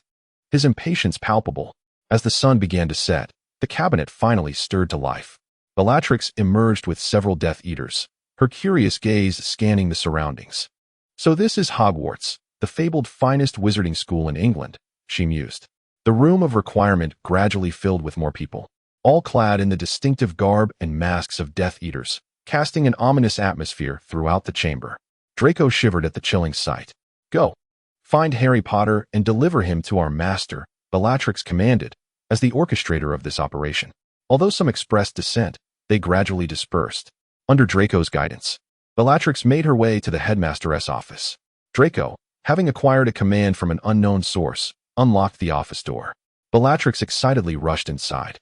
his impatience palpable. As the sun began to set, the cabinet finally stirred to life. Bellatrix emerged with several Death Eaters, her curious gaze scanning the surroundings. So this is Hogwarts, the fabled finest wizarding school in England, she mused. The room of requirement gradually filled with more people, all clad in the distinctive garb and masks of Death Eaters, casting an ominous atmosphere throughout the chamber. Draco shivered at the chilling sight. Go. Find Harry Potter and deliver him to our master, Bellatrix commanded, as the orchestrator of this operation. Although some expressed dissent, they gradually dispersed. Under Draco's guidance, Bellatrix made her way to the headmaster's office. Draco, having acquired a command from an unknown source, unlocked the office door. Bellatrix excitedly rushed inside,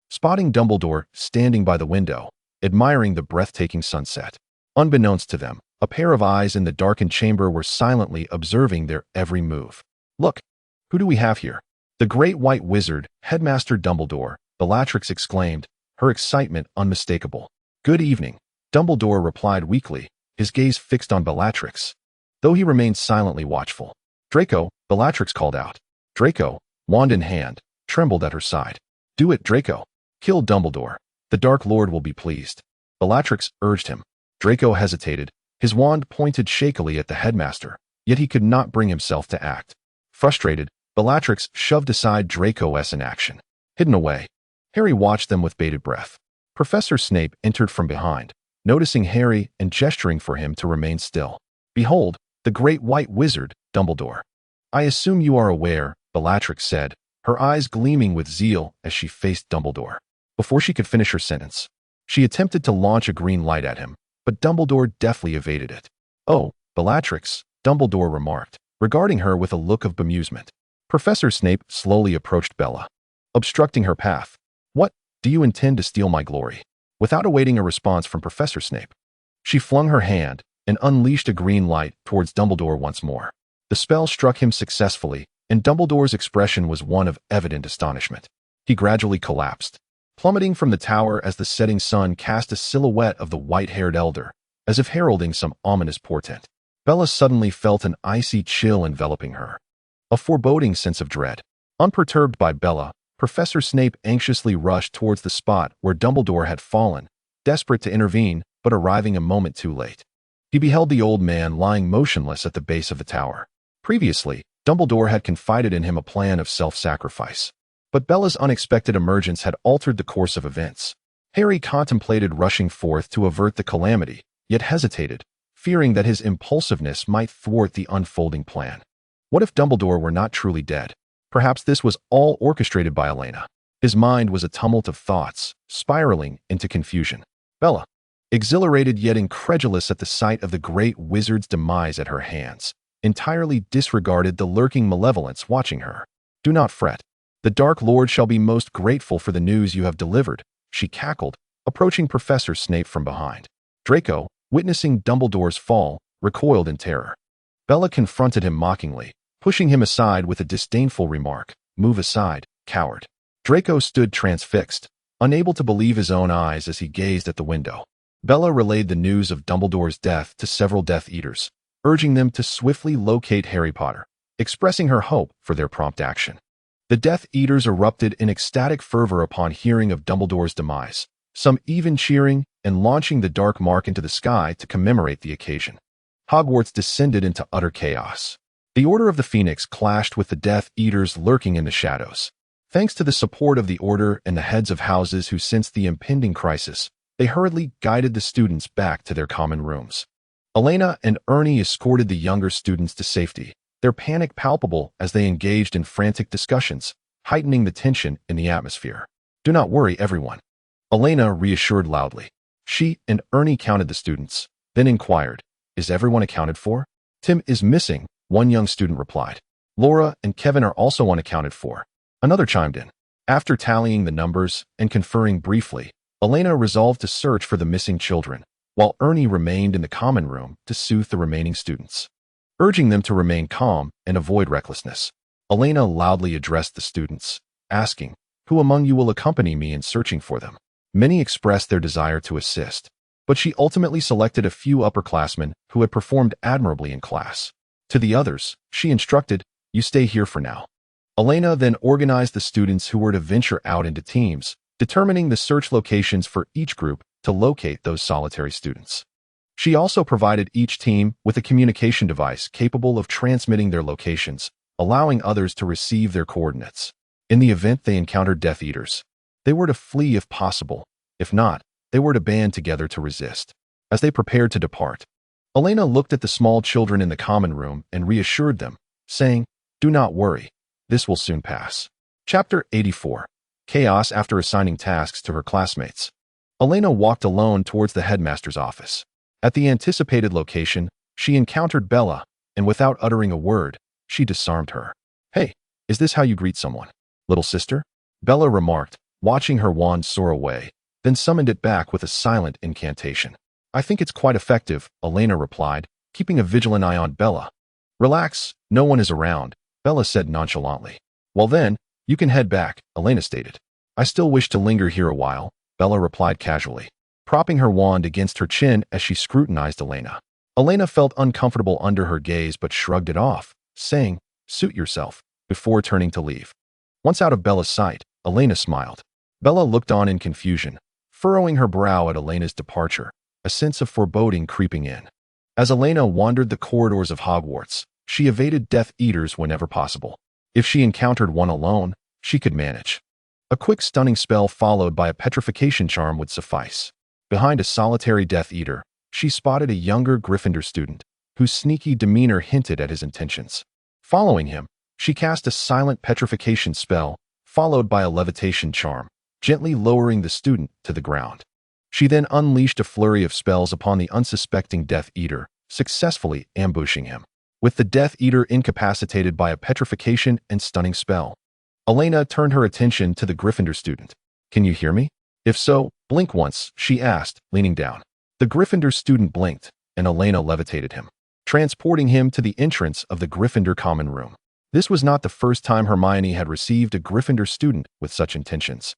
spotting Dumbledore standing by the window, admiring the breathtaking sunset. Unbeknownst to them, a pair of eyes in the darkened chamber were silently observing their every move. Look, who do we have here? The great white wizard, Headmaster Dumbledore, Bellatrix exclaimed, her excitement unmistakable. Good evening, Dumbledore replied weakly, his gaze fixed on Bellatrix, though he remained silently watchful. Draco, Bellatrix called out. Draco, wand in hand, trembled at her side. Do it, Draco. Kill Dumbledore. The Dark Lord will be pleased. Bellatrix urged him. Draco hesitated, his wand pointed shakily at the headmaster, yet he could not bring himself to act. Frustrated, Bellatrix shoved aside Draco's inaction. Hidden away, Harry watched them with bated breath. Professor Snape entered from behind, noticing Harry and gesturing for him to remain still. Behold, the great white wizard, Dumbledore. I assume you are aware, Bellatrix said, her eyes gleaming with zeal as she faced Dumbledore. Before she could finish her sentence, she attempted to launch a green light at him, but Dumbledore deftly evaded it. Oh, Bellatrix, Dumbledore remarked, regarding her with a look of bemusement. Professor Snape slowly approached Bella, obstructing her path. What, do you intend to steal my glory? Without awaiting a response from Professor Snape, she flung her hand and unleashed a green light towards Dumbledore once more. The spell struck him successfully, and Dumbledore's expression was one of evident astonishment. He gradually collapsed, plummeting from the tower as the setting sun cast a silhouette of the white-haired elder, as if heralding some ominous portent. Bella suddenly felt an icy chill enveloping her, a foreboding sense of dread. Unperturbed by Bella, Professor Snape anxiously rushed towards the spot where Dumbledore had fallen, desperate to intervene, but arriving a moment too late. He beheld the old man lying motionless at the base of the tower. Previously, Dumbledore had confided in him a plan of self-sacrifice. But Bella's unexpected emergence had altered the course of events. Harry contemplated rushing forth to avert the calamity, yet hesitated, fearing that his impulsiveness might thwart the unfolding plan. What if Dumbledore were not truly dead? Perhaps this was all orchestrated by Elena. His mind was a tumult of thoughts, spiraling into confusion. Bella, exhilarated yet incredulous at the sight of the great wizard's demise at her hands, entirely disregarded the lurking malevolence watching her. "Do not fret. The Dark Lord shall be most grateful for the news you have delivered," she cackled, approaching Professor Snape from behind. Draco, witnessing Dumbledore's fall, recoiled in terror. Bella confronted him mockingly, pushing him aside with a disdainful remark, "Move aside, coward." Draco stood transfixed, unable to believe his own eyes as he gazed at the window. Bella relayed the news of Dumbledore's death to several Death Eaters, urging them to swiftly locate Harry Potter, expressing her hope for their prompt action. The Death Eaters erupted in ecstatic fervor upon hearing of Dumbledore's demise, some even cheering and launching the Dark Mark into the sky to commemorate the occasion. Hogwarts descended into utter chaos. The Order of the Phoenix clashed with the Death Eaters lurking in the shadows. Thanks to the support of the Order and the heads of houses who sensed the impending crisis, they hurriedly guided the students back to their common rooms. Elena and Ernie escorted the younger students to safety, their panic palpable as they engaged in frantic discussions, heightening the tension in the atmosphere. "Do not worry, everyone," Elena reassured loudly. She and Ernie counted the students, then inquired, "Is everyone accounted for?" "Tim is missing," one young student replied. "Laura and Kevin are also unaccounted for," another chimed in. After tallying the numbers and conferring briefly, Elena resolved to search for the missing children, while Ernie remained in the common room to soothe the remaining students. Urging them to remain calm and avoid recklessness, Elena loudly addressed the students, asking, "Who among you will accompany me in searching for them?" Many expressed their desire to assist, but she ultimately selected a few upperclassmen who had performed admirably in class. To the others, she instructed, "You stay here for now." Elena then organized the students who were to venture out into teams, determining the search locations for each group to locate those solitary students. She also provided each team with a communication device capable of transmitting their locations, allowing others to receive their coordinates. In the event they encountered Death Eaters, they were to flee if possible. If not, they were to band together to resist. As they prepared to depart, Elena looked at the small children in the common room and reassured them, saying, "Do not worry. This will soon pass." Chapter 84. Chaos after assigning tasks to her classmates. Elena walked alone towards the headmaster's office. At the anticipated location, she encountered Bella, and without uttering a word, she disarmed her. "Hey, is this how you greet someone, little sister?" Bella remarked, watching her wand soar away, then summoned it back with a silent incantation. "I think it's quite effective," Elena replied, keeping a vigilant eye on Bella. "Relax, no one is around," Bella said nonchalantly. "Well then, you can head back," Elena stated. "I still wish to linger here a while," Bella replied casually, propping her wand against her chin as she scrutinized Elena. Elena felt uncomfortable under her gaze but shrugged it off, saying, "Suit yourself," before turning to leave. Once out of Bella's sight, Elena smiled. Bella looked on in confusion, furrowing her brow at Elena's departure, a sense of foreboding creeping in. As Elena wandered the corridors of Hogwarts, she evaded Death Eaters whenever possible. If she encountered one alone, she could manage. A quick stunning spell followed by a petrification charm would suffice. Behind a solitary Death Eater, she spotted a younger Gryffindor student, whose sneaky demeanor hinted at his intentions. Following him, she cast a silent petrification spell, followed by a levitation charm, gently lowering the student to the ground. She then unleashed a flurry of spells upon the unsuspecting Death Eater, successfully ambushing him. With the Death Eater incapacitated by a petrification and stunning spell, Elena turned her attention to the Gryffindor student. "Can you hear me? If so, blink once," she asked, leaning down. The Gryffindor student blinked, and Elena levitated him, transporting him to the entrance of the Gryffindor common room. This was not the first time Hermione had received a Gryffindor student with such intentions.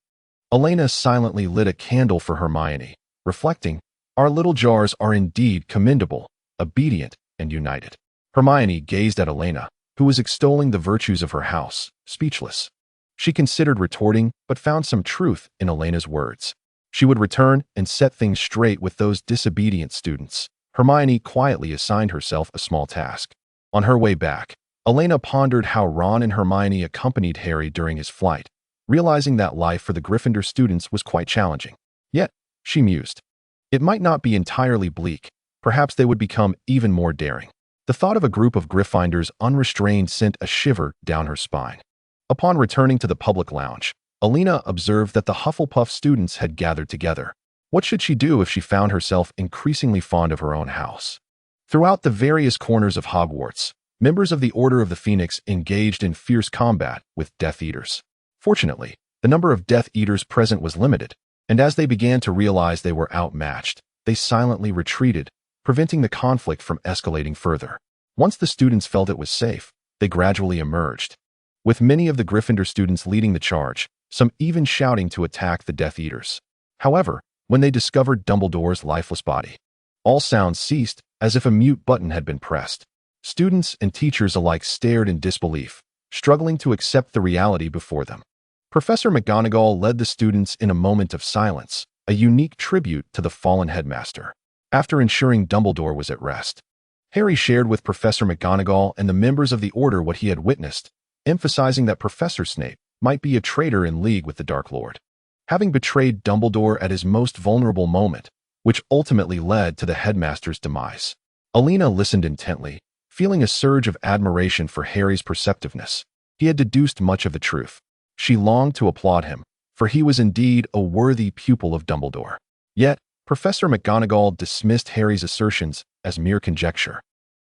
Elena silently lit a candle for Hermione, reflecting, "Our little jars are indeed commendable, obedient, and united." Hermione gazed at Elena, who was extolling the virtues of her house, speechless. She considered retorting, but found some truth in Elena's words. She would return and set things straight with those disobedient students. Hermione quietly assigned herself a small task. On her way back, Elena pondered how Ron and Hermione accompanied Harry during his flight, realizing that life for the Gryffindor students was quite challenging. Yet, she mused, it might not be entirely bleak. Perhaps they would become even more daring. The thought of a group of Gryffindors unrestrained sent a shiver down her spine. Upon returning to the public lounge, Elena observed that the Hufflepuff students had gathered together. What should she do if she found herself increasingly fond of her own house? Throughout the various corners of Hogwarts, members of the Order of the Phoenix engaged in fierce combat with Death Eaters. Fortunately, the number of Death Eaters present was limited, and as they began to realize they were outmatched, they silently retreated, preventing the conflict from escalating further. Once the students felt it was safe, they gradually emerged, with many of the Gryffindor students leading the charge, some even shouting to attack the Death Eaters. However, when they discovered Dumbledore's lifeless body, all sounds ceased as if a mute button had been pressed. Students and teachers alike stared in disbelief, struggling to accept the reality before them. Professor McGonagall led the students in a moment of silence, a unique tribute to the fallen headmaster. After ensuring Dumbledore was at rest, Harry shared with Professor McGonagall and the members of the Order what he had witnessed, emphasizing that Professor Snape might be a traitor in league with the Dark Lord, having betrayed Dumbledore at his most vulnerable moment, which ultimately led to the headmaster's demise. Elena listened intently, feeling a surge of admiration for Harry's perceptiveness. He had deduced much of the truth. She longed to applaud him, for he was indeed a worthy pupil of Dumbledore. Yet, Professor McGonagall dismissed Harry's assertions as mere conjecture,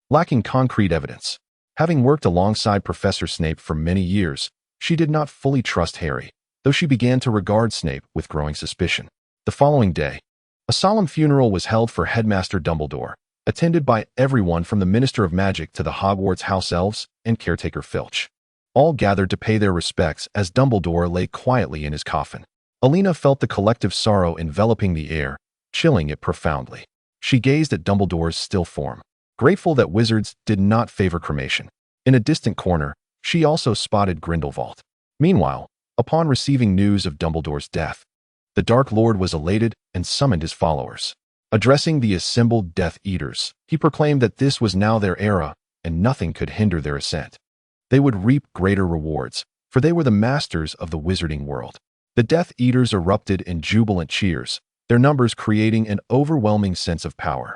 lacking concrete evidence. Having worked alongside Professor Snape for many years, she did not fully trust Harry, though she began to regard Snape with growing suspicion. The following day, a solemn funeral was held for Headmaster Dumbledore, attended by everyone from the Minister of Magic to the Hogwarts House Elves and Caretaker Filch. All gathered to pay their respects as Dumbledore lay quietly in his coffin. Elena felt the collective sorrow enveloping the air, chilling it profoundly. She gazed at Dumbledore's still form, grateful that wizards did not favor cremation. In a distant corner, she also spotted Grindelwald. Meanwhile, upon receiving news of Dumbledore's death, the Dark Lord was elated and summoned his followers. Addressing the assembled Death Eaters, he proclaimed that this was now their era, and nothing could hinder their ascent. They would reap greater rewards, for they were the masters of the wizarding world. The Death Eaters erupted in jubilant cheers, their numbers creating an overwhelming sense of power.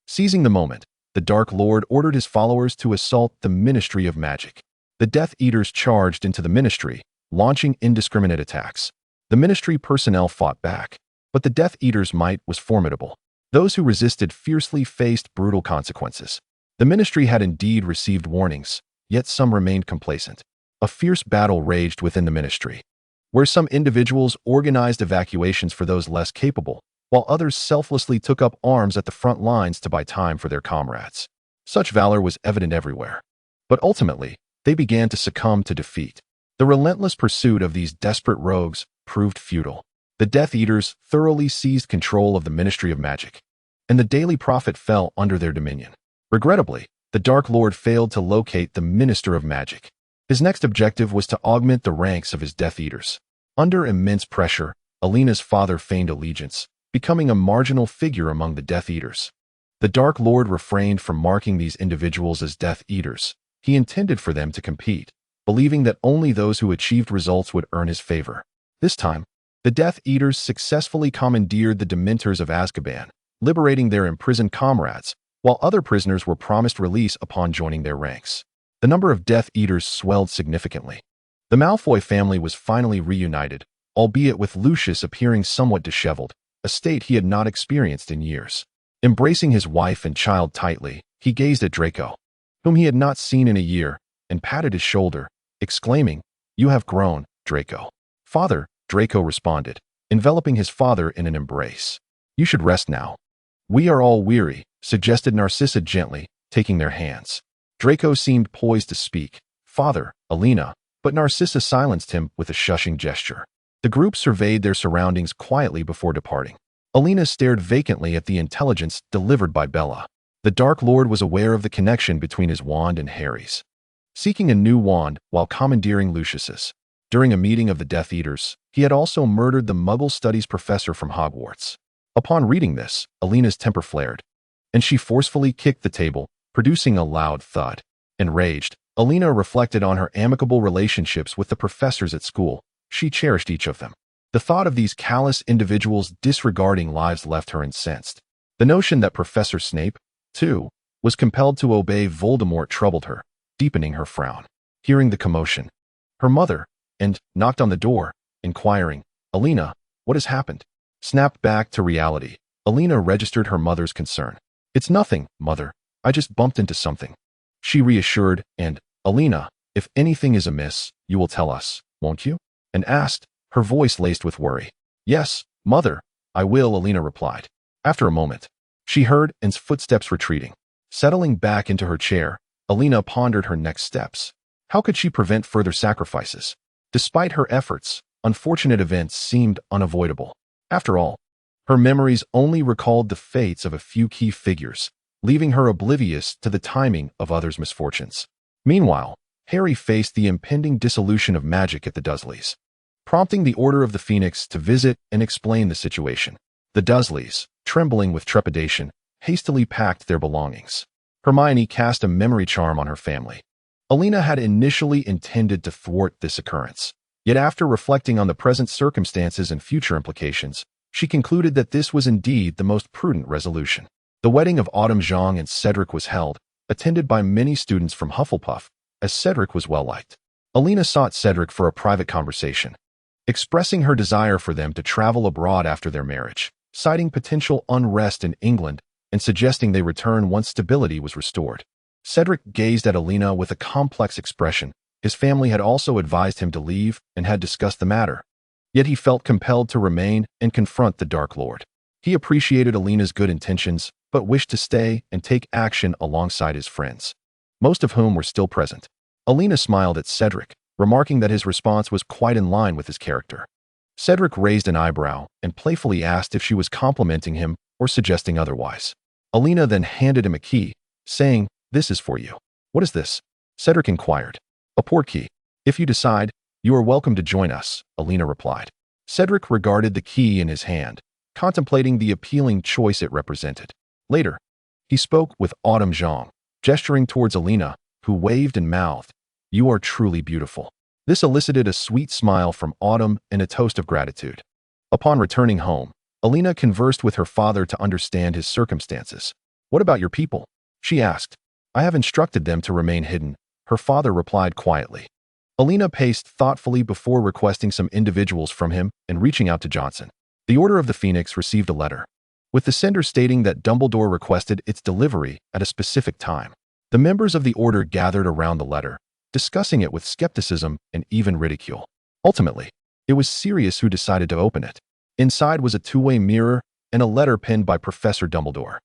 Seizing the moment, the Dark Lord ordered his followers to assault the Ministry of Magic. The Death Eaters charged into the Ministry, launching indiscriminate attacks. The Ministry personnel fought back, but the Death Eaters' might was formidable. Those who resisted fiercely faced brutal consequences. The Ministry had indeed received warnings, yet some remained complacent. A fierce battle raged within the Ministry, where some individuals organized evacuations for those less capable, while others selflessly took up arms at the front lines to buy time for their comrades. Such valor was evident everywhere. But ultimately, they began to succumb to defeat. The relentless pursuit of these desperate rogues proved futile. The Death Eaters thoroughly seized control of the Ministry of Magic, and the Daily Prophet fell under their dominion. Regrettably, the Dark Lord failed to locate the Minister of Magic. His next objective was to augment the ranks of his Death Eaters. Under immense pressure, Elena's father feigned allegiance, becoming a marginal figure among the Death Eaters. The Dark Lord refrained from marking these individuals as Death Eaters. He intended for them to compete, believing that only those who achieved results would earn his favor. This time, the Death Eaters successfully commandeered the Dementors of Azkaban, liberating their imprisoned comrades, while other prisoners were promised release upon joining their ranks. The number of Death Eaters swelled significantly. The Malfoy family was finally reunited, albeit with Lucius appearing somewhat disheveled, a state he had not experienced in years. Embracing his wife and child tightly, he gazed at Draco, whom he had not seen in a year, and patted his shoulder, exclaiming, "You have grown, Draco." "Father," Draco responded, enveloping his father in an embrace. "You should rest now." "We are all weary," suggested Narcissa gently, taking their hands. Draco seemed poised to speak, "Father, Elena," but Narcissa silenced him with a shushing gesture. The group surveyed their surroundings quietly before departing. Elena stared vacantly at the intelligence delivered by Bella. The Dark Lord was aware of the connection between his wand and Harry's, seeking a new wand while commandeering Lucius's. During a meeting of the Death Eaters, he had also murdered the Muggle Studies professor from Hogwarts. Upon reading this, Elena's temper flared, and she forcefully kicked the table, producing a loud thud. Enraged, Elena reflected on her amicable relationships with the professors at school. She cherished each of them. The thought of these callous individuals disregarding lives left her incensed. The notion that Professor Snape, too, was compelled to obey Voldemort troubled her, deepening her frown. Hearing the commotion, her mother knocked on the door, inquiring, "Elena, what has happened?" Snapped back to reality, Elena registered her mother's concern. "It's nothing, Mother. I just bumped into something," she reassured, and, "Elena, if anything is amiss, you will tell us, won't you?" and asked, her voice laced with worry. "Yes, Mother, I will," Elena replied. After a moment, she heard Anne's footsteps retreating. Settling back into her chair, Elena pondered her next steps. How could she prevent further sacrifices? Despite her efforts, unfortunate events seemed unavoidable. After all, her memories only recalled the fates of a few key figures, leaving her oblivious to the timing of others' misfortunes. Meanwhile, Harry faced the impending dissolution of magic at the Dursleys, prompting the Order of the Phoenix to visit and explain the situation. The Dursleys, trembling with trepidation, hastily packed their belongings. Hermione cast a memory charm on her family. Elena had initially intended to thwart this occurrence, yet after reflecting on the present circumstances and future implications, she concluded that this was indeed the most prudent resolution. The wedding of Autumn Zhang and Cedric was held, attended by many students from Hufflepuff, as Cedric was well-liked. Elena sought Cedric for a private conversation, expressing her desire for them to travel abroad after their marriage, citing potential unrest in England and suggesting they return once stability was restored. Cedric gazed at Elena with a complex expression. His family had also advised him to leave and had discussed the matter. Yet he felt compelled to remain and confront the Dark Lord. He appreciated Elena's good intentions, but wished to stay and take action alongside his friends, most of whom were still present. Elena smiled at Cedric, remarking that his response was quite in line with his character. Cedric raised an eyebrow and playfully asked if she was complimenting him or suggesting otherwise. Elena then handed him a key, saying, "This is for you." "What is this?" Cedric inquired. "A port key. If you decide, you are welcome to join us," Elena replied. Cedric regarded the key in his hand, contemplating the appealing choice it represented. Later, he spoke with Autumn Zhang, gesturing towards Elena, who waved and mouthed, "You are truly beautiful." This elicited a sweet smile from Autumn and a toast of gratitude. Upon returning home, Elena conversed with her father to understand his circumstances. "What about your people?" she asked. "I have instructed them to remain hidden," her father replied quietly. Elena paced thoughtfully before requesting some individuals from him and reaching out to Johnson. The Order of the Phoenix received a letter, with the sender stating that Dumbledore requested its delivery at a specific time. The members of the Order gathered around the letter, discussing it with skepticism and even ridicule. Ultimately, it was Sirius who decided to open it. Inside was a two-way mirror and a letter penned by Professor Dumbledore.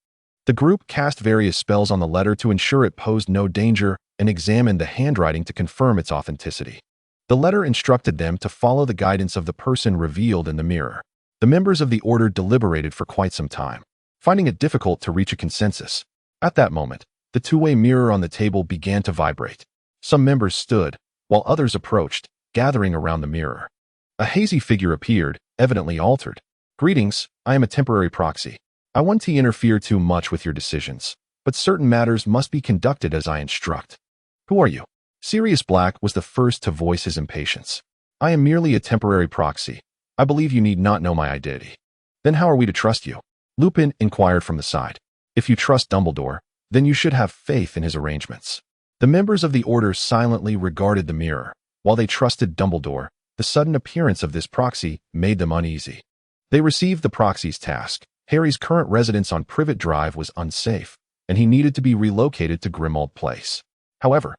The group cast various spells on the letter to ensure it posed no danger and examined the handwriting to confirm its authenticity. The letter instructed them to follow the guidance of the person revealed in the mirror. The members of the Order deliberated for quite some time, finding it difficult to reach a consensus. At that moment, the two-way mirror on the table began to vibrate. Some members stood, while others approached, gathering around the mirror. A hazy figure appeared, evidently altered. "Greetings, I am a temporary proxy. I want to interfere too much with your decisions, but certain matters must be conducted as I instruct." "Who are you?" Sirius Black was the first to voice his impatience. "I am merely a temporary proxy. I believe you need not know my identity." "Then how are we to trust you?" Lupin inquired from the side. "If you trust Dumbledore, then you should have faith in his arrangements." The members of the Order silently regarded the mirror. While they trusted Dumbledore, the sudden appearance of this proxy made them uneasy. They received the proxy's task. Harry's current residence on Privet Drive was unsafe, and he needed to be relocated to Grimmauld Place. However,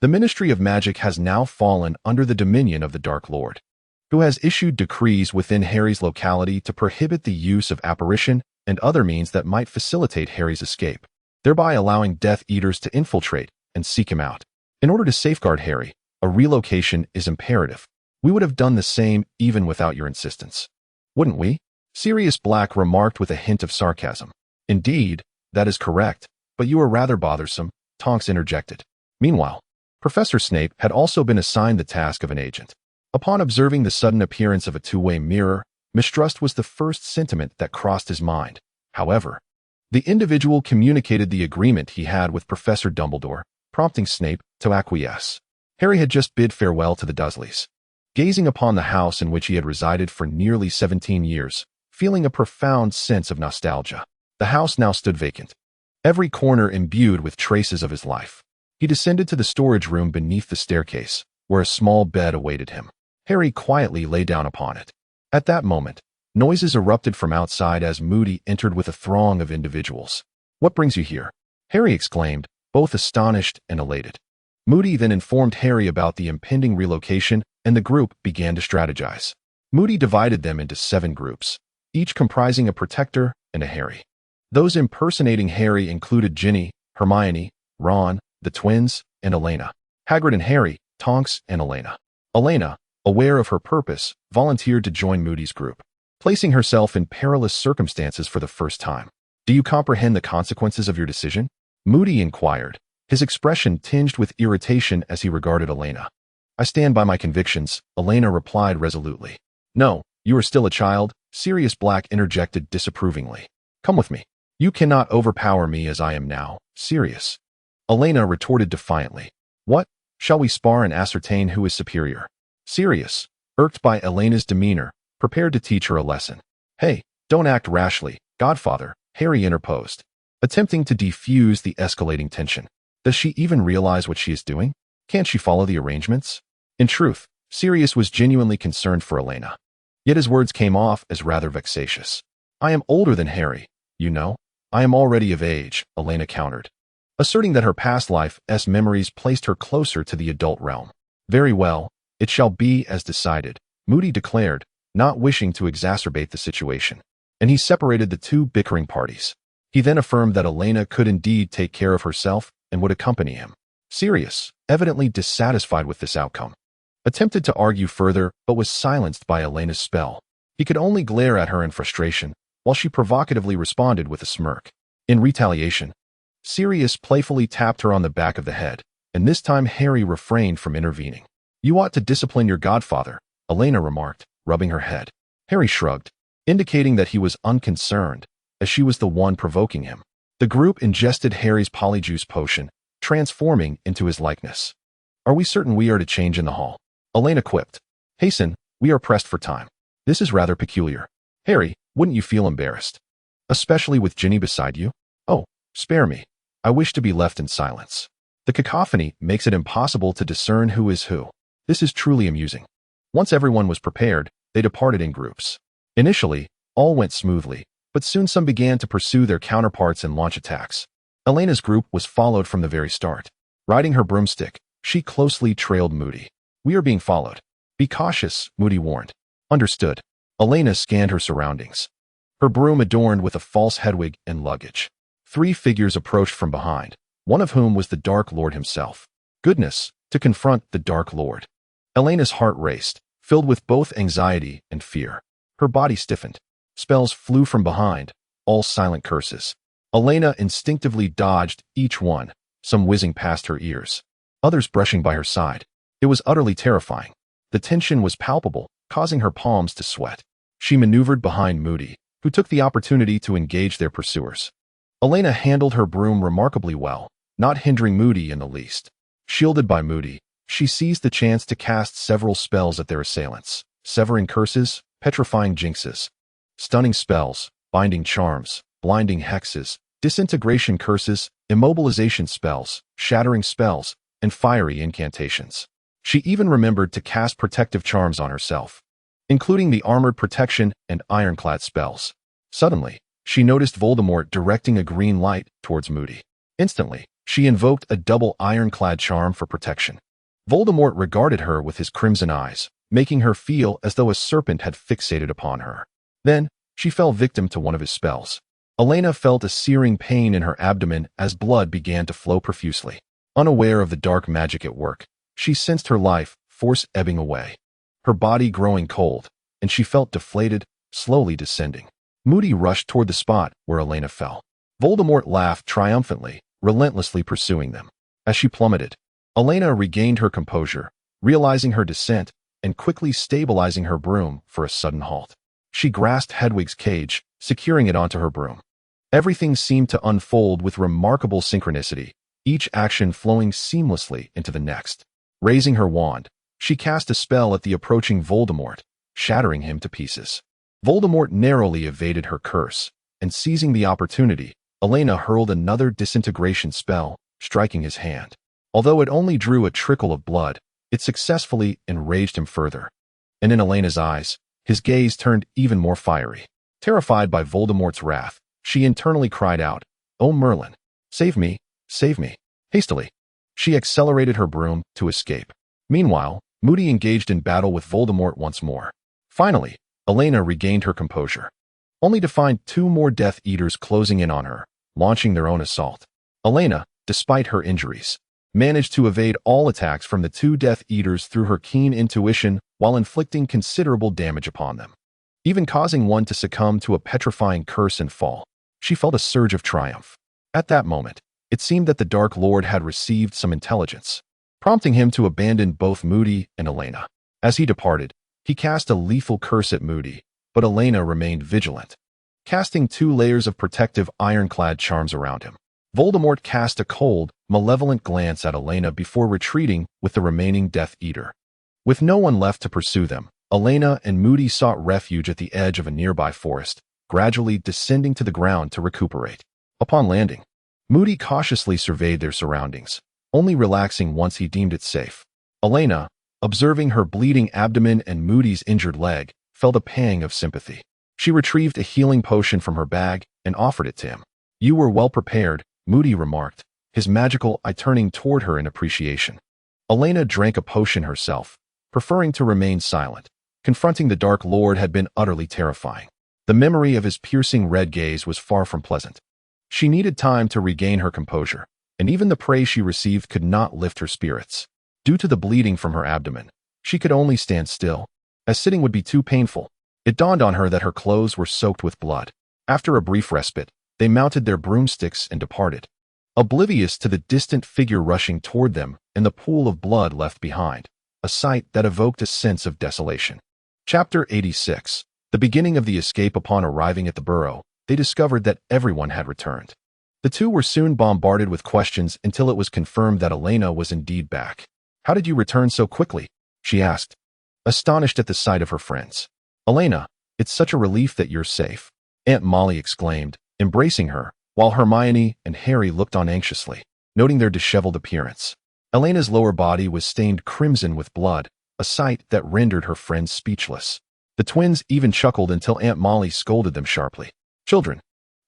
the Ministry of Magic has now fallen under the dominion of the Dark Lord, who has issued decrees within Harry's locality to prohibit the use of apparition and other means that might facilitate Harry's escape, thereby allowing Death Eaters to infiltrate and seek him out. In order to safeguard Harry, a relocation is imperative. We would have done the same even without your insistence. Wouldn't we? Sirius Black remarked with a hint of sarcasm. "Indeed, that is correct, but you are rather bothersome," Tonks interjected. Meanwhile, Professor Snape had also been assigned the task of an agent. Upon observing the sudden appearance of a two-way mirror, mistrust was the first sentiment that crossed his mind. However, the individual communicated the agreement he had with Professor Dumbledore, prompting Snape to acquiesce. Harry had just bid farewell to the Dursleys. Gazing upon the house in which he had resided for nearly 17 years, feeling a profound sense of nostalgia. The house now stood vacant, every corner imbued with traces of his life. He descended to the storage room beneath the staircase, where a small bed awaited him. Harry quietly lay down upon it. At that moment, noises erupted from outside as Moody entered with a throng of individuals. "What brings you here?" Harry exclaimed, both astonished and elated. Moody then informed Harry about the impending relocation, and the group began to strategize. Moody divided them into 7 groups, each comprising a protector and a Harry. Those impersonating Harry included Ginny, Hermione, Ron, the twins, and Elena. Hagrid and Harry, Tonks, and Elena. Elena, aware of her purpose, volunteered to join Moody's group, placing herself in perilous circumstances for the first time. "Do you comprehend the consequences of your decision?" Moody inquired, his expression tinged with irritation as he regarded Elena. "I stand by my convictions," Elena replied resolutely. "No, you are still a child," Sirius Black interjected disapprovingly. "Come with me. You cannot overpower me as I am now, Sirius." Elena retorted defiantly. "What? Shall we spar and ascertain who is superior?" Sirius, irked by Elena's demeanor, prepared to teach her a lesson. "Hey, don't act rashly, Godfather," Harry interposed, attempting to defuse the escalating tension. "Does she even realize what she is doing? Can't she follow the arrangements?" In truth, Sirius was genuinely concerned for Elena. Yet his words came off as rather vexatious. "I am older than Harry, you know. I am already of age," Elena countered, asserting that her past life's memories placed her closer to the adult realm. "Very well, it shall be as decided," Moody declared, not wishing to exacerbate the situation. And he separated the two bickering parties. He then affirmed that Elena could indeed take care of herself and would accompany him. Sirius, evidently dissatisfied with this outcome, attempted to argue further but was silenced by Elena's spell. He could only glare at her in frustration, while she provocatively responded with a smirk. In retaliation, Sirius playfully tapped her on the back of the head, and this time Harry refrained from intervening. "You ought to discipline your godfather," Elena remarked, rubbing her head. Harry shrugged, indicating that he was unconcerned, as she was the one provoking him. The group ingested Harry's polyjuice potion, transforming into his likeness. "Are we certain we are to change in the hall?" Elena quipped. "Hasten, we are pressed for time. This is rather peculiar. Harry, wouldn't you feel embarrassed? Especially with Ginny beside you?" "Oh, spare me. I wish to be left in silence. The cacophony makes it impossible to discern who is who. This is truly amusing." Once everyone was prepared, they departed in groups. Initially, all went smoothly, but soon some began to pursue their counterparts and launch attacks. Elena's group was followed from the very start. Riding her broomstick, she closely trailed Moody. "We are being followed. Be cautious," Moody warned. "Understood." Elena scanned her surroundings, her broom adorned with a false headwig and luggage. 3 figures approached from behind, one of whom was the Dark Lord himself. Goodness, to confront the Dark Lord. Elena's heart raced, filled with both anxiety and fear. Her body stiffened. Spells flew from behind, all silent curses. Elena instinctively dodged each one, some whizzing past her ears, others brushing by her side. It was utterly terrifying. The tension was palpable, causing her palms to sweat. She maneuvered behind Moody, who took the opportunity to engage their pursuers. Elena handled her broom remarkably well, not hindering Moody in the least. Shielded by Moody, she seized the chance to cast several spells at their assailants: severing curses, petrifying jinxes, stunning spells, binding charms, blinding hexes, disintegration curses, immobilization spells, shattering spells, and fiery incantations. She even remembered to cast protective charms on herself, including the armored protection and ironclad spells. Suddenly, she noticed Voldemort directing a green light towards Moody. Instantly, she invoked a double ironclad charm for protection. Voldemort regarded her with his crimson eyes, making her feel as though a serpent had fixated upon her. Then, she fell victim to one of his spells. Elena felt a searing pain in her abdomen as blood began to flow profusely. Unaware of the dark magic at work, she sensed her life force ebbing away, her body growing cold, and she felt deflated, slowly descending. Moody rushed toward the spot where Elena fell. Voldemort laughed triumphantly, relentlessly pursuing them. As she plummeted, Elena regained her composure, realizing her descent and quickly stabilizing her broom for a sudden halt. She grasped Hedwig's cage, securing it onto her broom. Everything seemed to unfold with remarkable synchronicity, each action flowing seamlessly into the next. Raising her wand, she cast a spell at the approaching Voldemort, shattering him to pieces. Voldemort narrowly evaded her curse, and seizing the opportunity, Elena hurled another disintegration spell, striking his hand. Although it only drew a trickle of blood, it successfully enraged him further. And in Elena's eyes, his gaze turned even more fiery. Terrified by Voldemort's wrath, she internally cried out, "Oh Merlin, save me, save me." Hastily, she accelerated her broom to escape. Meanwhile, Moody engaged in battle with Voldemort once more. Finally, Elena regained her composure, only to find two more Death Eaters closing in on her, launching their own assault. Elena, despite her injuries, managed to evade all attacks from the two Death Eaters through her keen intuition while inflicting considerable damage upon them, even causing one to succumb to a petrifying curse and fall. She felt a surge of triumph. At that moment, it seemed that the Dark Lord had received some intelligence, prompting him to abandon both Moody and Elena. As he departed, he cast a lethal curse at Moody, but Elena remained vigilant, casting 2 layers of protective ironclad charms around him. Voldemort cast a cold, malevolent glance at Elena before retreating with the remaining Death Eater. With no one left to pursue them, Elena and Moody sought refuge at the edge of a nearby forest, gradually descending to the ground to recuperate. Upon landing, Moody cautiously surveyed their surroundings, only relaxing once he deemed it safe. Elena, observing her bleeding abdomen and Moody's injured leg, felt a pang of sympathy. She retrieved a healing potion from her bag and offered it to him. "You were well prepared," Moody remarked, his magical eye turning toward her in appreciation. Elena drank a potion herself, preferring to remain silent. Confronting the Dark Lord had been utterly terrifying. The memory of his piercing red gaze was far from pleasant. She needed time to regain her composure, and even the praise she received could not lift her spirits. Due to the bleeding from her abdomen, she could only stand still, as sitting would be too painful. It dawned on her that her clothes were soaked with blood. After a brief respite, they mounted their broomsticks and departed, oblivious to the distant figure rushing toward them and the pool of blood left behind, a sight that evoked a sense of desolation. Chapter 86. The beginning of the escape. Upon arriving at the burrow, they discovered that everyone had returned. The two were soon bombarded with questions until it was confirmed that Elena was indeed back. "How did you return so quickly?" she asked, astonished at the sight of her friends. "Elena, it's such a relief that you're safe," Aunt Molly exclaimed, embracing her, while Hermione and Harry looked on anxiously, noting their disheveled appearance. Elena's lower body was stained crimson with blood, a sight that rendered her friends speechless. The twins even chuckled until Aunt Molly scolded them sharply. "Children,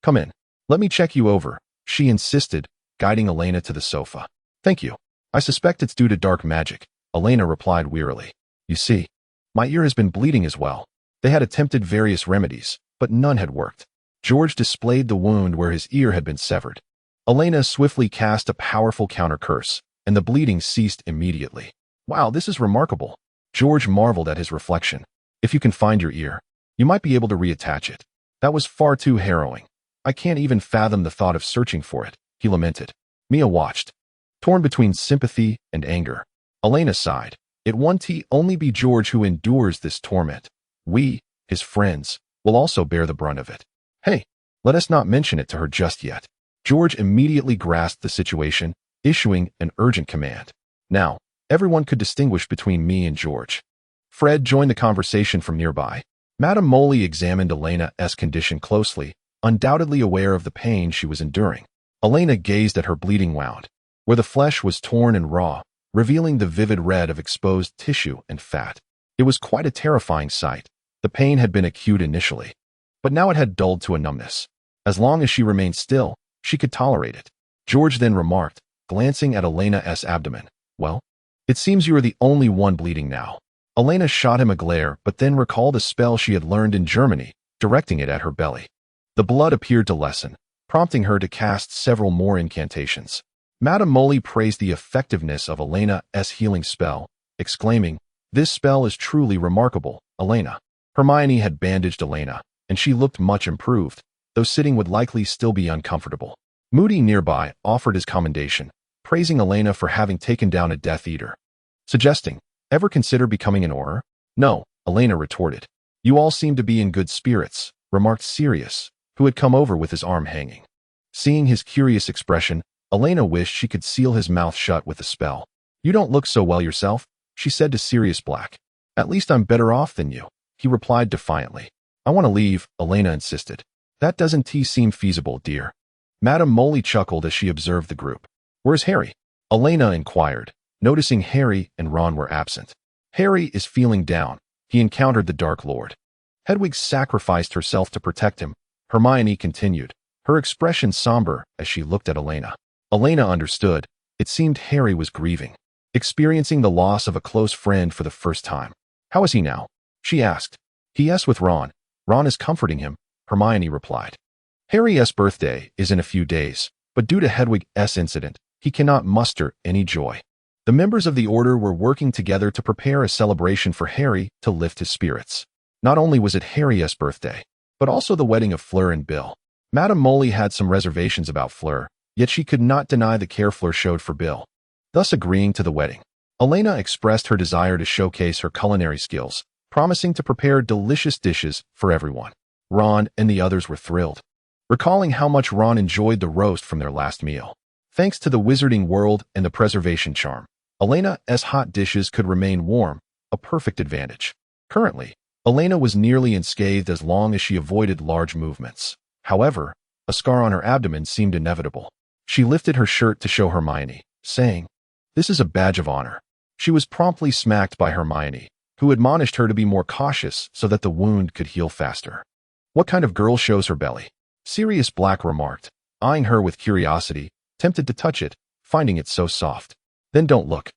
come in. Let me check you over," she insisted, guiding Elena to the sofa. "Thank you. I suspect it's due to dark magic," Elena replied wearily. "You see, my ear has been bleeding as well." They had attempted various remedies, but none had worked. George displayed the wound where his ear had been severed. Elena swiftly cast a powerful counter curse, and the bleeding ceased immediately. "Wow, this is remarkable." George marveled at his reflection. "If you can find your ear, you might be able to reattach it." "That was far too harrowing. I can't even fathom the thought of searching for it," he lamented. Mia watched, torn between sympathy and anger. Elena sighed. "It won't only be George who endures this torment. We, his friends, will also bear the brunt of it. Hey, let us not mention it to her just yet." George immediately grasped the situation, issuing an urgent command. Now, everyone could distinguish between me and George. Fred joined the conversation from nearby. Madame Molly examined Elena's condition closely, undoubtedly aware of the pain she was enduring. Elena gazed at her bleeding wound, where the flesh was torn and raw, revealing the vivid red of exposed tissue and fat. It was quite a terrifying sight. The pain had been acute initially, but now it had dulled to a numbness. As long as she remained still, she could tolerate it. George then remarked, glancing at Elena's abdomen, "Well, it seems you are the only one bleeding now." Elena shot him a glare, but then recalled a spell she had learned in Germany, directing it at her belly. The blood appeared to lessen, prompting her to cast several more incantations. Madame Molly praised the effectiveness of Elena's healing spell, exclaiming, "This spell is truly remarkable, Elena." Hermione had bandaged Elena, and she looked much improved, though sitting would likely still be uncomfortable. Moody nearby offered his commendation, praising Elena for having taken down a Death Eater, suggesting, Ever consider becoming an Auror? No, Elena retorted. You all seem to be in good spirits, remarked Sirius, who had come over with his arm hanging. Seeing his curious expression, Elena wished she could seal his mouth shut with a spell. You don't look so well yourself, she said to Sirius Black. At least I'm better off than you, he replied defiantly. I want to leave, Elena insisted. That doesn't seem feasible, dear. Madame Molly chuckled as she observed the group. Where's Harry? Elena inquired, noticing Harry and Ron were absent. Harry is feeling down. He encountered the Dark Lord. Hedwig sacrificed herself to protect him, Hermione continued, her expression somber as she looked at Elena. Elena understood. It seemed Harry was grieving, experiencing the loss of a close friend for the first time. How is he now? She asked. He is with Ron. Ron is comforting him, Hermione replied. Harry's birthday is in a few days, but due to Hedwig's incident, he cannot muster any joy. The members of the Order were working together to prepare a celebration for Harry to lift his spirits. Not only was it Harry's birthday, but also the wedding of Fleur and Bill. Madame Molly had some reservations about Fleur, yet she could not deny the care Fleur showed for Bill, thus agreeing to the wedding. Elena expressed her desire to showcase her culinary skills, promising to prepare delicious dishes for everyone. Ron and the others were thrilled, recalling how much Ron enjoyed the roast from their last meal. Thanks to the wizarding world and the preservation charm, Elena's hot dishes could remain warm, a perfect advantage. Currently, Elena was nearly unscathed as long as she avoided large movements. However, a scar on her abdomen seemed inevitable. She lifted her shirt to show Hermione, saying, "This is a badge of honor." She was promptly smacked by Hermione, who admonished her to be more cautious so that the wound could heal faster. What kind of girl shows her belly? Sirius Black remarked, eyeing her with curiosity, tempted to touch it, finding it so soft. Then don't look.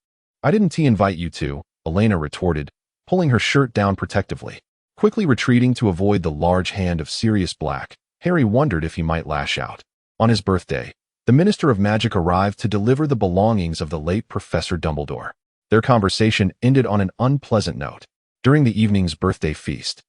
I didn't invite you to, Elena retorted, pulling her shirt down protectively. Quickly retreating to avoid the large hand of Sirius Black, Harry wondered if he might lash out. On his birthday, the Minister of Magic arrived to deliver the belongings of the late Professor Dumbledore. Their conversation ended on an unpleasant note. During the evening's birthday feast,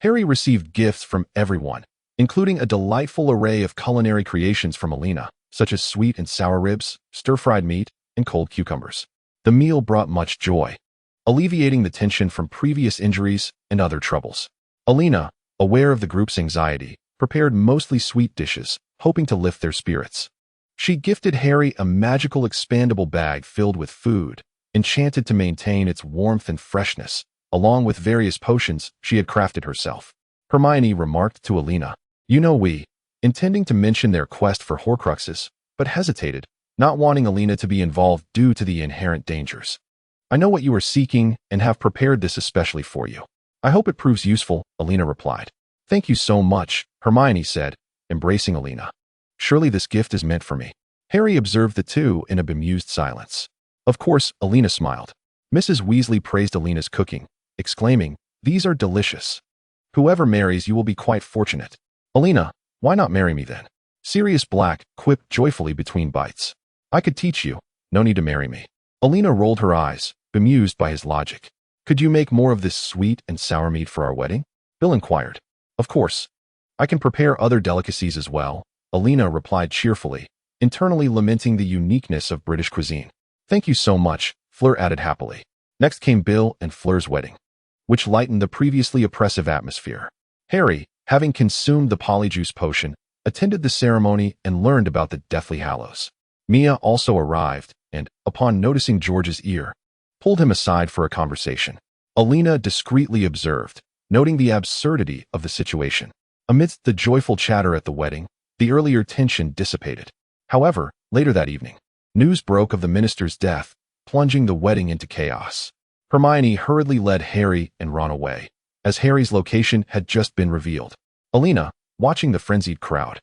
Harry received gifts from everyone, including a delightful array of culinary creations from Elena, such as sweet and sour ribs, stir-fried meat, and cold cucumbers. The meal brought much joy, alleviating the tension from previous injuries and other troubles. Elena, aware of the group's anxiety, prepared mostly sweet dishes, hoping to lift their spirits. She gifted Harry a magical expandable bag filled with food, enchanted to maintain its warmth and freshness, along with various potions she had crafted herself. Hermione remarked to Elena, "You know intending to mention their quest for Horcruxes, but hesitated, not wanting Elena to be involved due to the inherent dangers. I know what you are seeking and have prepared this especially for you. I hope it proves useful," Elena replied. "Thank you so much," Hermione said, embracing Elena. "Surely this gift is meant for me." Harry observed the two in a bemused silence. Of course, Elena smiled. Mrs. Weasley praised Elena's cooking, exclaiming, "These are delicious. Whoever marries you will be quite fortunate." "Elena, why not marry me then?" Sirius Black quipped joyfully between bites. "I could teach you. No need to marry me." Elena rolled her eyes, bemused by his logic. "Could you make more of this sweet and sour meat for our wedding?" Bill inquired. "Of course. I can prepare other delicacies as well," Elena replied cheerfully, internally lamenting the uniqueness of British cuisine. "Thank you so much," Fleur added happily. Next came Bill and Fleur's wedding, which lightened the previously oppressive atmosphere. Harry, having consumed the polyjuice potion, attended the ceremony and learned about the Deathly Hallows. Mia also arrived and, upon noticing George's ear, pulled him aside for a conversation. Elena discreetly observed, noting the absurdity of the situation. Amidst the joyful chatter at the wedding, the earlier tension dissipated. However, later that evening, news broke of the minister's death, plunging the wedding into chaos. Hermione hurriedly led Harry and Ron away, as Harry's location had just been revealed. Elena, watching the frenzied crowd,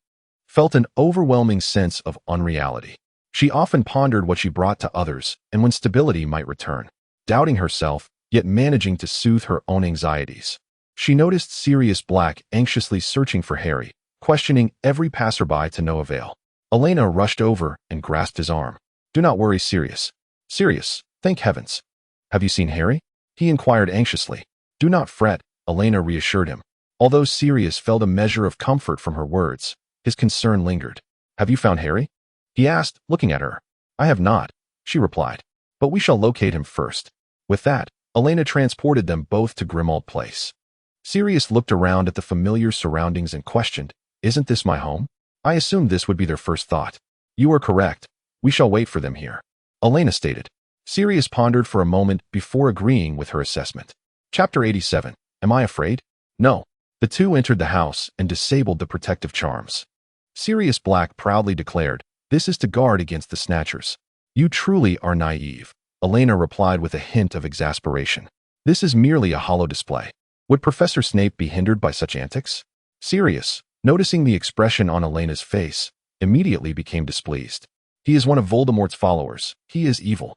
felt an overwhelming sense of unreality. She often pondered what she brought to others and when stability might return, doubting herself, yet managing to soothe her own anxieties. She noticed Sirius Black anxiously searching for Harry, questioning every passerby to no avail. Elena rushed over and grasped his arm. "Do not worry, Sirius." "Sirius, thank heavens. Have you seen Harry?" he inquired anxiously. "Do not fret," Elena reassured him. Although Sirius felt a measure of comfort from her words, his concern lingered. "Have you found Harry?" he asked, looking at her. "I have not," she replied. "But we shall locate him first." With that, Elena transported them both to Grimmauld Place. Sirius looked around at the familiar surroundings and questioned, "Isn't this my home?" I assumed this would be their first thought. "You are correct. We shall wait for them here," Elena stated. Sirius pondered for a moment before agreeing with her assessment. Chapter 87. Am I afraid? No. The two entered the house and disabled the protective charms. Sirius Black proudly declared, "This is to guard against the Snatchers." "You truly are naive," Elena replied with a hint of exasperation. "This is merely a hollow display. Would Professor Snape be hindered by such antics?" Sirius, noticing the expression on Elena's face, immediately became displeased. "He is one of Voldemort's followers. He is evil."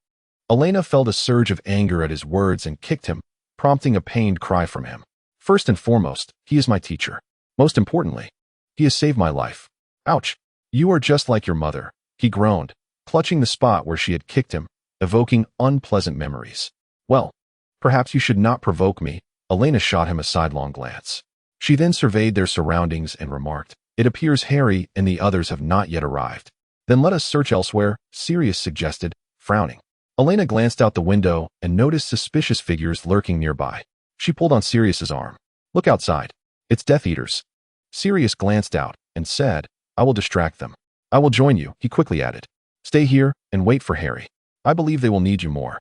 Elena felt a surge of anger at his words and kicked him, prompting a pained cry from him. "First and foremost, he is my teacher. Most importantly, he has saved my life." "Ouch! You are just like your mother," he groaned, clutching the spot where she had kicked him, evoking unpleasant memories. "Well, perhaps you should not provoke me." Elena shot him a sidelong glance. She then surveyed their surroundings and remarked, "It appears Harry and the others have not yet arrived." "Then let us search elsewhere," Sirius suggested, frowning. Elena glanced out the window and noticed suspicious figures lurking nearby. She pulled on Sirius's arm. "Look outside. It's Death Eaters." Sirius glanced out and said, "I will distract them." "I will join you," he quickly added. "Stay here and wait for Harry. I believe they will need you more."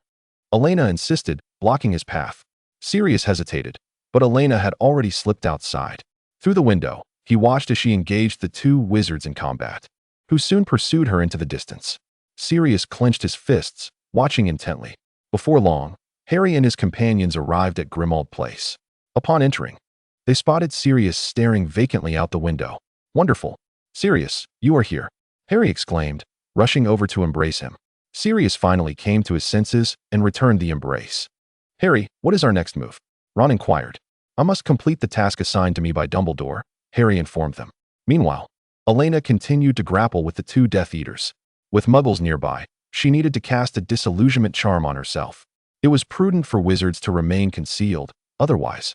Elena insisted, blocking his path. Sirius hesitated, but Elena had already slipped outside. Through the window, he watched as she engaged the two wizards in combat, who soon pursued her into the distance. Sirius clenched his fists, watching intently. Before long, Harry and his companions arrived at Grimmauld Place. Upon entering, they spotted Sirius staring vacantly out the window. "Wonderful. Sirius, you are here," Harry exclaimed, rushing over to embrace him. Sirius finally came to his senses and returned the embrace. "Harry, what is our next move?" Ron inquired. "I must complete the task assigned to me by Dumbledore," Harry informed them. Meanwhile, Elena continued to grapple with the two Death Eaters. With Muggles nearby, she needed to cast a disillusionment charm on herself. It was prudent for wizards to remain concealed, otherwise,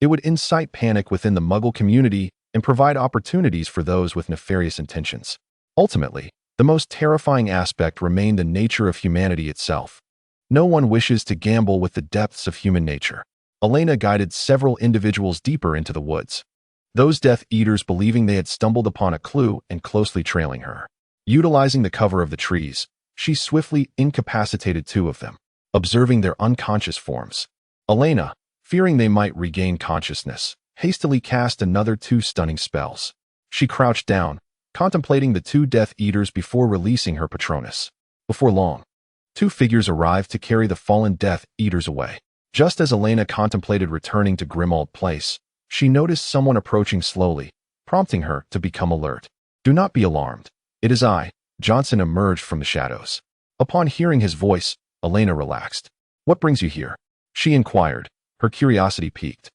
it would incite panic within the Muggle community and provide opportunities for those with nefarious intentions. Ultimately, the most terrifying aspect remained the nature of humanity itself. No one wishes to gamble with the depths of human nature. Elena guided several individuals deeper into the woods, those Death Eaters believing they had stumbled upon a clue and closely trailing her. Utilizing the cover of the trees, she swiftly incapacitated two of them, observing their unconscious forms. Elena, fearing they might regain consciousness, hastily cast another two stunning spells. She crouched down, contemplating the two Death Eaters before releasing her Patronus. Before long, two figures arrived to carry the fallen Death Eaters away. Just as Elena contemplated returning to Grimmauld Place, she noticed someone approaching slowly, prompting her to become alert. "Do not be alarmed. It is I." Johnson emerged from the shadows. Upon hearing his voice, Elena relaxed. "What brings you here?" she inquired, her curiosity piqued.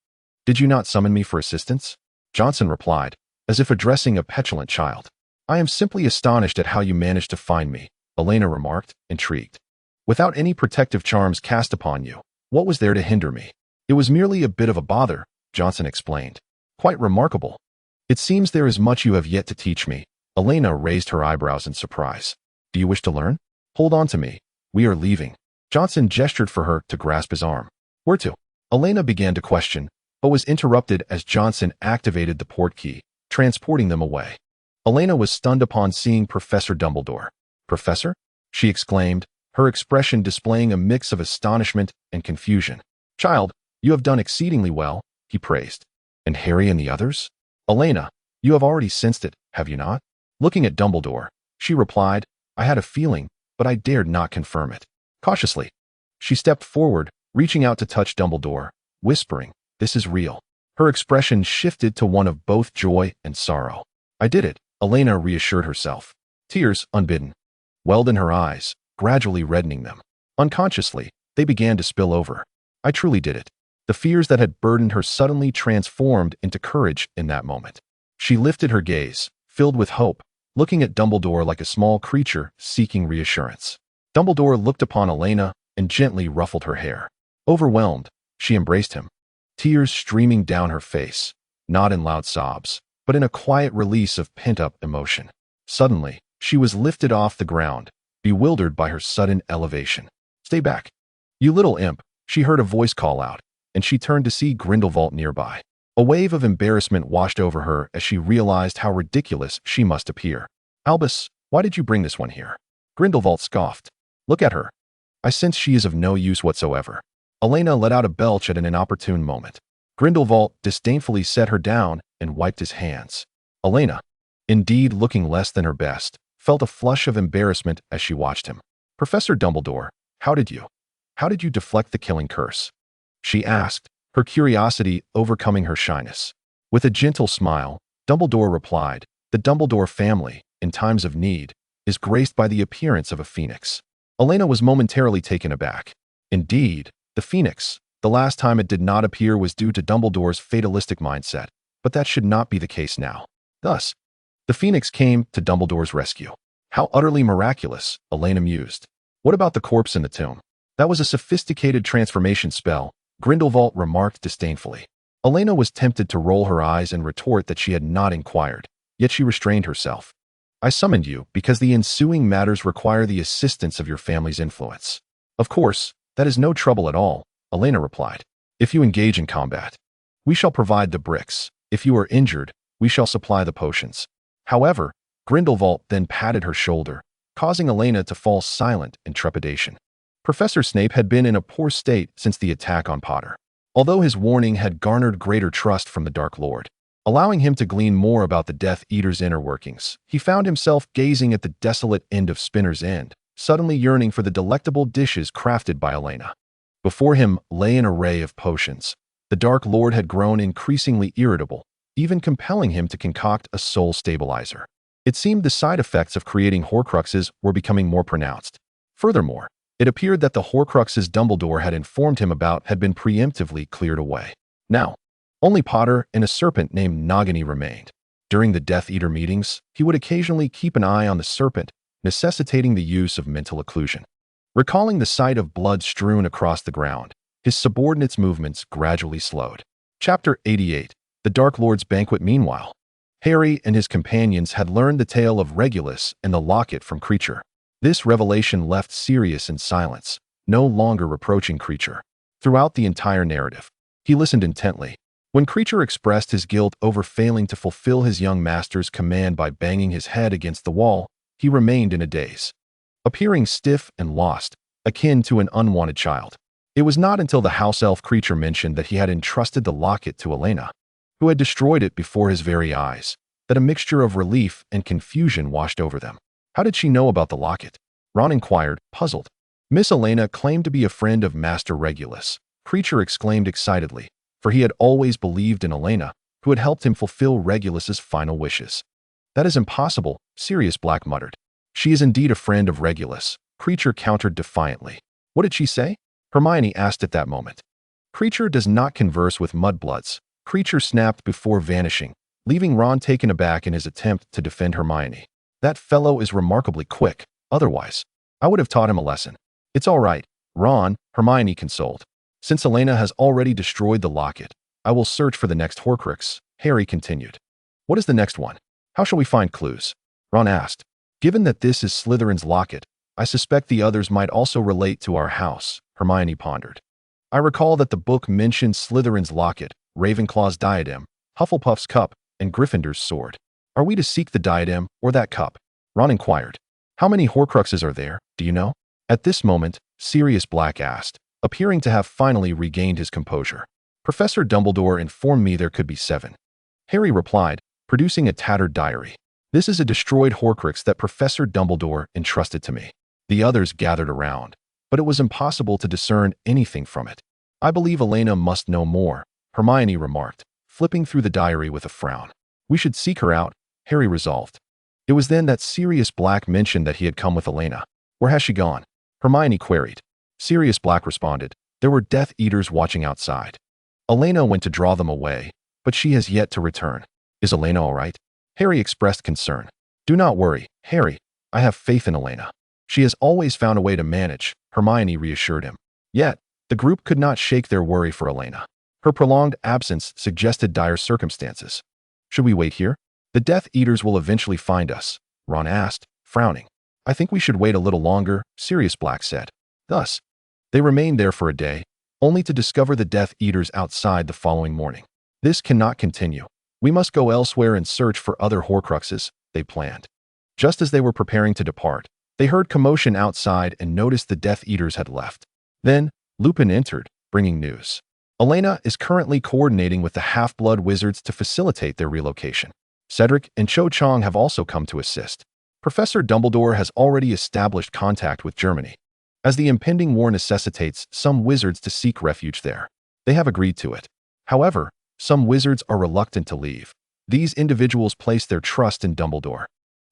"Did you not summon me for assistance?" Johnson replied, as if addressing a petulant child. "I am simply astonished at how you managed to find me," Elena remarked, intrigued. "Without any protective charms cast upon you, what was there to hinder me?" "It was merely a bit of a bother," Johnson explained. "Quite remarkable. It seems there is much you have yet to teach me." Elena raised her eyebrows in surprise. "Do you wish to learn? Hold on to me. We are leaving." Johnson gestured for her to grasp his arm. "Where to?" Elena began to question, but was interrupted as Johnson activated the port key, transporting them away. Elena was stunned upon seeing Professor Dumbledore. "Professor?" she exclaimed, her expression displaying a mix of astonishment and confusion. "Child, you have done exceedingly well," he praised. "And Harry and the others?" "Elena, you have already sensed it, have you not?" Looking at Dumbledore, she replied, "I had a feeling, but I dared not confirm it." Cautiously, she stepped forward, reaching out to touch Dumbledore, whispering, "This is real." Her expression shifted to one of both joy and sorrow. "I did it," Elena reassured herself. Tears, unbidden, welled in her eyes, gradually reddening them. Unconsciously, they began to spill over. "I truly did it." The fears that had burdened her suddenly transformed into courage in that moment. She lifted her gaze, filled with hope, looking at Dumbledore like a small creature seeking reassurance. Dumbledore looked upon Elena and gently ruffled her hair. Overwhelmed, she embraced him, tears streaming down her face, not in loud sobs, but in a quiet release of pent-up emotion. Suddenly, she was lifted off the ground, bewildered by her sudden elevation. "Stay back, you little imp," She heard a voice call out, and she turned to see Grindelwald nearby. A wave of embarrassment washed over her as she realized how ridiculous she must appear. Albus, why did you bring this one here? Grindelwald scoffed. Look at her. I sense she is of no use whatsoever. Elena let out a belch at an inopportune moment. Grindelwald disdainfully set her down and wiped his hands. Elena, indeed looking less than her best, felt a flush of embarrassment as she watched him. Professor Dumbledore, how did you deflect the killing curse? She asked, her curiosity overcoming her shyness. With a gentle smile, Dumbledore replied, the Dumbledore family, in times of need, is graced by the appearance of a phoenix. Elena was momentarily taken aback. Indeed, the phoenix, the last time it did not appear was due to Dumbledore's fatalistic mindset, but that should not be the case now. Thus, the phoenix came to Dumbledore's rescue. How utterly miraculous, Elena mused. What about the corpse in the tomb? That was a sophisticated transformation spell, Grindelwald remarked disdainfully. Elena was tempted to roll her eyes and retort that she had not inquired, yet she restrained herself. I summoned you because the ensuing matters require the assistance of your family's influence. Of course, that is no trouble at all, Elena replied. If you engage in combat, we shall provide the bricks. If you are injured, we shall supply the potions. However, Grindelwald then patted her shoulder, causing Elena to fall silent in trepidation. Professor Snape had been in a poor state since the attack on Potter. Although his warning had garnered greater trust from the Dark Lord, allowing him to glean more about the Death Eater's inner workings, he found himself gazing at the desolate end of Spinner's End, suddenly yearning for the delectable dishes crafted by Elena. Before him lay an array of potions. The Dark Lord had grown increasingly irritable, even compelling him to concoct a soul stabilizer. It seemed the side effects of creating Horcruxes were becoming more pronounced. Furthermore, it appeared that the Horcruxes Dumbledore had informed him about had been preemptively cleared away. Now, only Potter and a serpent named Nagini remained. During the Death Eater meetings, he would occasionally keep an eye on the serpent, necessitating the use of mental occlusion. Recalling the sight of blood strewn across the ground, his subordinates' movements gradually slowed. Chapter 88. The Dark Lord's Banquet. Meanwhile, Harry and his companions had learned the tale of Regulus and the locket from Kreacher. This revelation left Sirius in silence, no longer reproaching Kreacher. Throughout the entire narrative, he listened intently. When Kreacher expressed his guilt over failing to fulfill his young master's command by banging his head against the wall, he remained in a daze, appearing stiff and lost, akin to an unwanted child. It was not until the house elf Kreacher mentioned that he had entrusted the locket to Elena, who had destroyed it before his very eyes, that a mixture of relief and confusion washed over them. How did she know about the locket? Ron inquired, puzzled. Miss Elena claimed to be a friend of Master Regulus, Kreacher exclaimed excitedly, for he had always believed in Elena, who had helped him fulfill Regulus's final wishes. That is impossible, Sirius Black muttered. She is indeed a friend of Regulus, Kreacher countered defiantly. What did she say? Hermione asked at that moment. Kreacher does not converse with mudbloods, Kreacher snapped before vanishing, leaving Ron taken aback in his attempt to defend Hermione. That fellow is remarkably quick, otherwise, I would have taught him a lesson. It's all right, Ron, Hermione consoled. Since Elena has already destroyed the locket, I will search for the next Horcrux, Harry continued. What is the next one? How shall we find clues? Ron asked. Given that this is Slytherin's locket, I suspect the others might also relate to our house, Hermione pondered. I recall that the book mentioned Slytherin's locket, Ravenclaw's diadem, Hufflepuff's cup, and Gryffindor's sword. Are we to seek the diadem or that cup? Ron inquired. How many Horcruxes are there, do you know? At this moment, Sirius Black asked, appearing to have finally regained his composure. Professor Dumbledore informed me there could be 7. Harry replied, producing a tattered diary. This is a destroyed Horcrux that Professor Dumbledore entrusted to me. The others gathered around, but it was impossible to discern anything from it. I believe Elena must know more, Hermione remarked, flipping through the diary with a frown. We should seek her out, Harry resolved. It was then that Sirius Black mentioned that he had come with Elena. Where has she gone? Hermione queried. Sirius Black responded, there were Death Eaters watching outside. Elena went to draw them away, but she has yet to return. Is Elena all right? Harry expressed concern. Do not worry, Harry. I have faith in Elena. She has always found a way to manage, Hermione reassured him. Yet, the group could not shake their worry for Elena. Her prolonged absence suggested dire circumstances. Should we wait here? The Death Eaters will eventually find us, Ron asked, frowning. I think we should wait a little longer, Sirius Black said. Thus, they remained there for a day, only to discover the Death Eaters outside the following morning. This cannot continue. We must go elsewhere and search for other Horcruxes, they planned. Just as they were preparing to depart, they heard commotion outside and noticed the Death Eaters had left. Then, Lupin entered, bringing news. Elena is currently coordinating with the Half-Blood Wizards to facilitate their relocation. Cedric and Cho Chang have also come to assist. Professor Dumbledore has already established contact with Germany, as the impending war necessitates some wizards to seek refuge there. They have agreed to it. However, some wizards are reluctant to leave. These individuals place their trust in Dumbledore.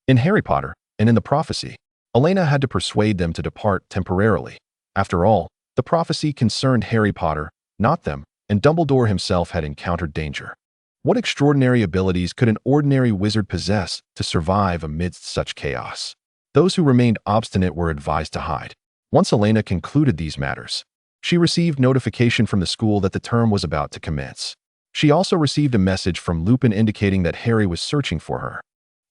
In Harry Potter, and in the prophecy, Elena had to persuade them to depart temporarily. After all, the prophecy concerned Harry Potter, not them, and Dumbledore himself had encountered danger. What extraordinary abilities could an ordinary wizard possess to survive amidst such chaos? Those who remained obstinate were advised to hide. Once Elena concluded these matters, she received notification from the school that the term was about to commence. She also received a message from Lupin indicating that Harry was searching for her.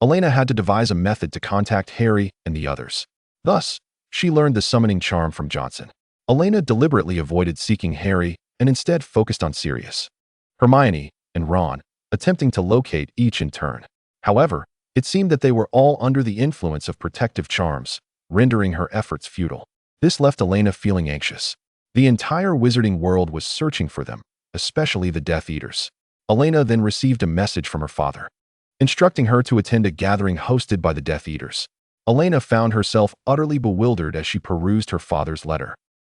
Elena had to devise a method to contact Harry and the others. Thus, she learned the summoning charm from Johnson. Elena deliberately avoided seeking Harry and instead focused on Sirius, Hermione, and Ron, attempting to locate each in turn. However, it seemed that they were all under the influence of protective charms, rendering her efforts futile. This left Elena feeling anxious. The entire wizarding world was searching for them, especially the Death Eaters. Elena then received a message from her father, instructing her to attend a gathering hosted by the Death Eaters. Elena found herself utterly bewildered as she perused her father's letter,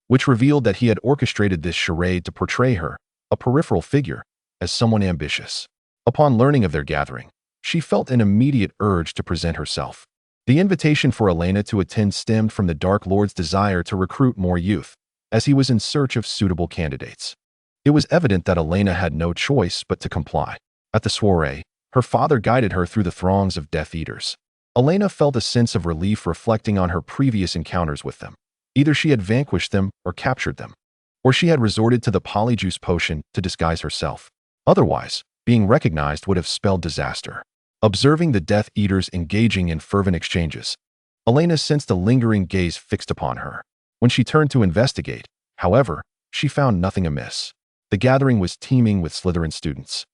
which revealed that he had orchestrated this charade to portray her, a peripheral figure, as someone ambitious. Upon learning of their gathering, she felt an immediate urge to present herself. The invitation for Elena to attend stemmed from the Dark Lord's desire to recruit more youth, as he was in search of suitable candidates. It was evident that Elena had no choice but to comply. At the soiree, her father guided her through the throngs of Death Eaters. Elena felt a sense of relief reflecting on her previous encounters with them. Either she had vanquished them or captured them, or she had resorted to the polyjuice potion to disguise herself. Otherwise, being recognized would have spelled disaster. Observing the Death Eaters engaging in fervent exchanges, Elena sensed a lingering gaze fixed upon her. When she turned to investigate, however, she found nothing amiss. The gathering was teeming with Slytherin students,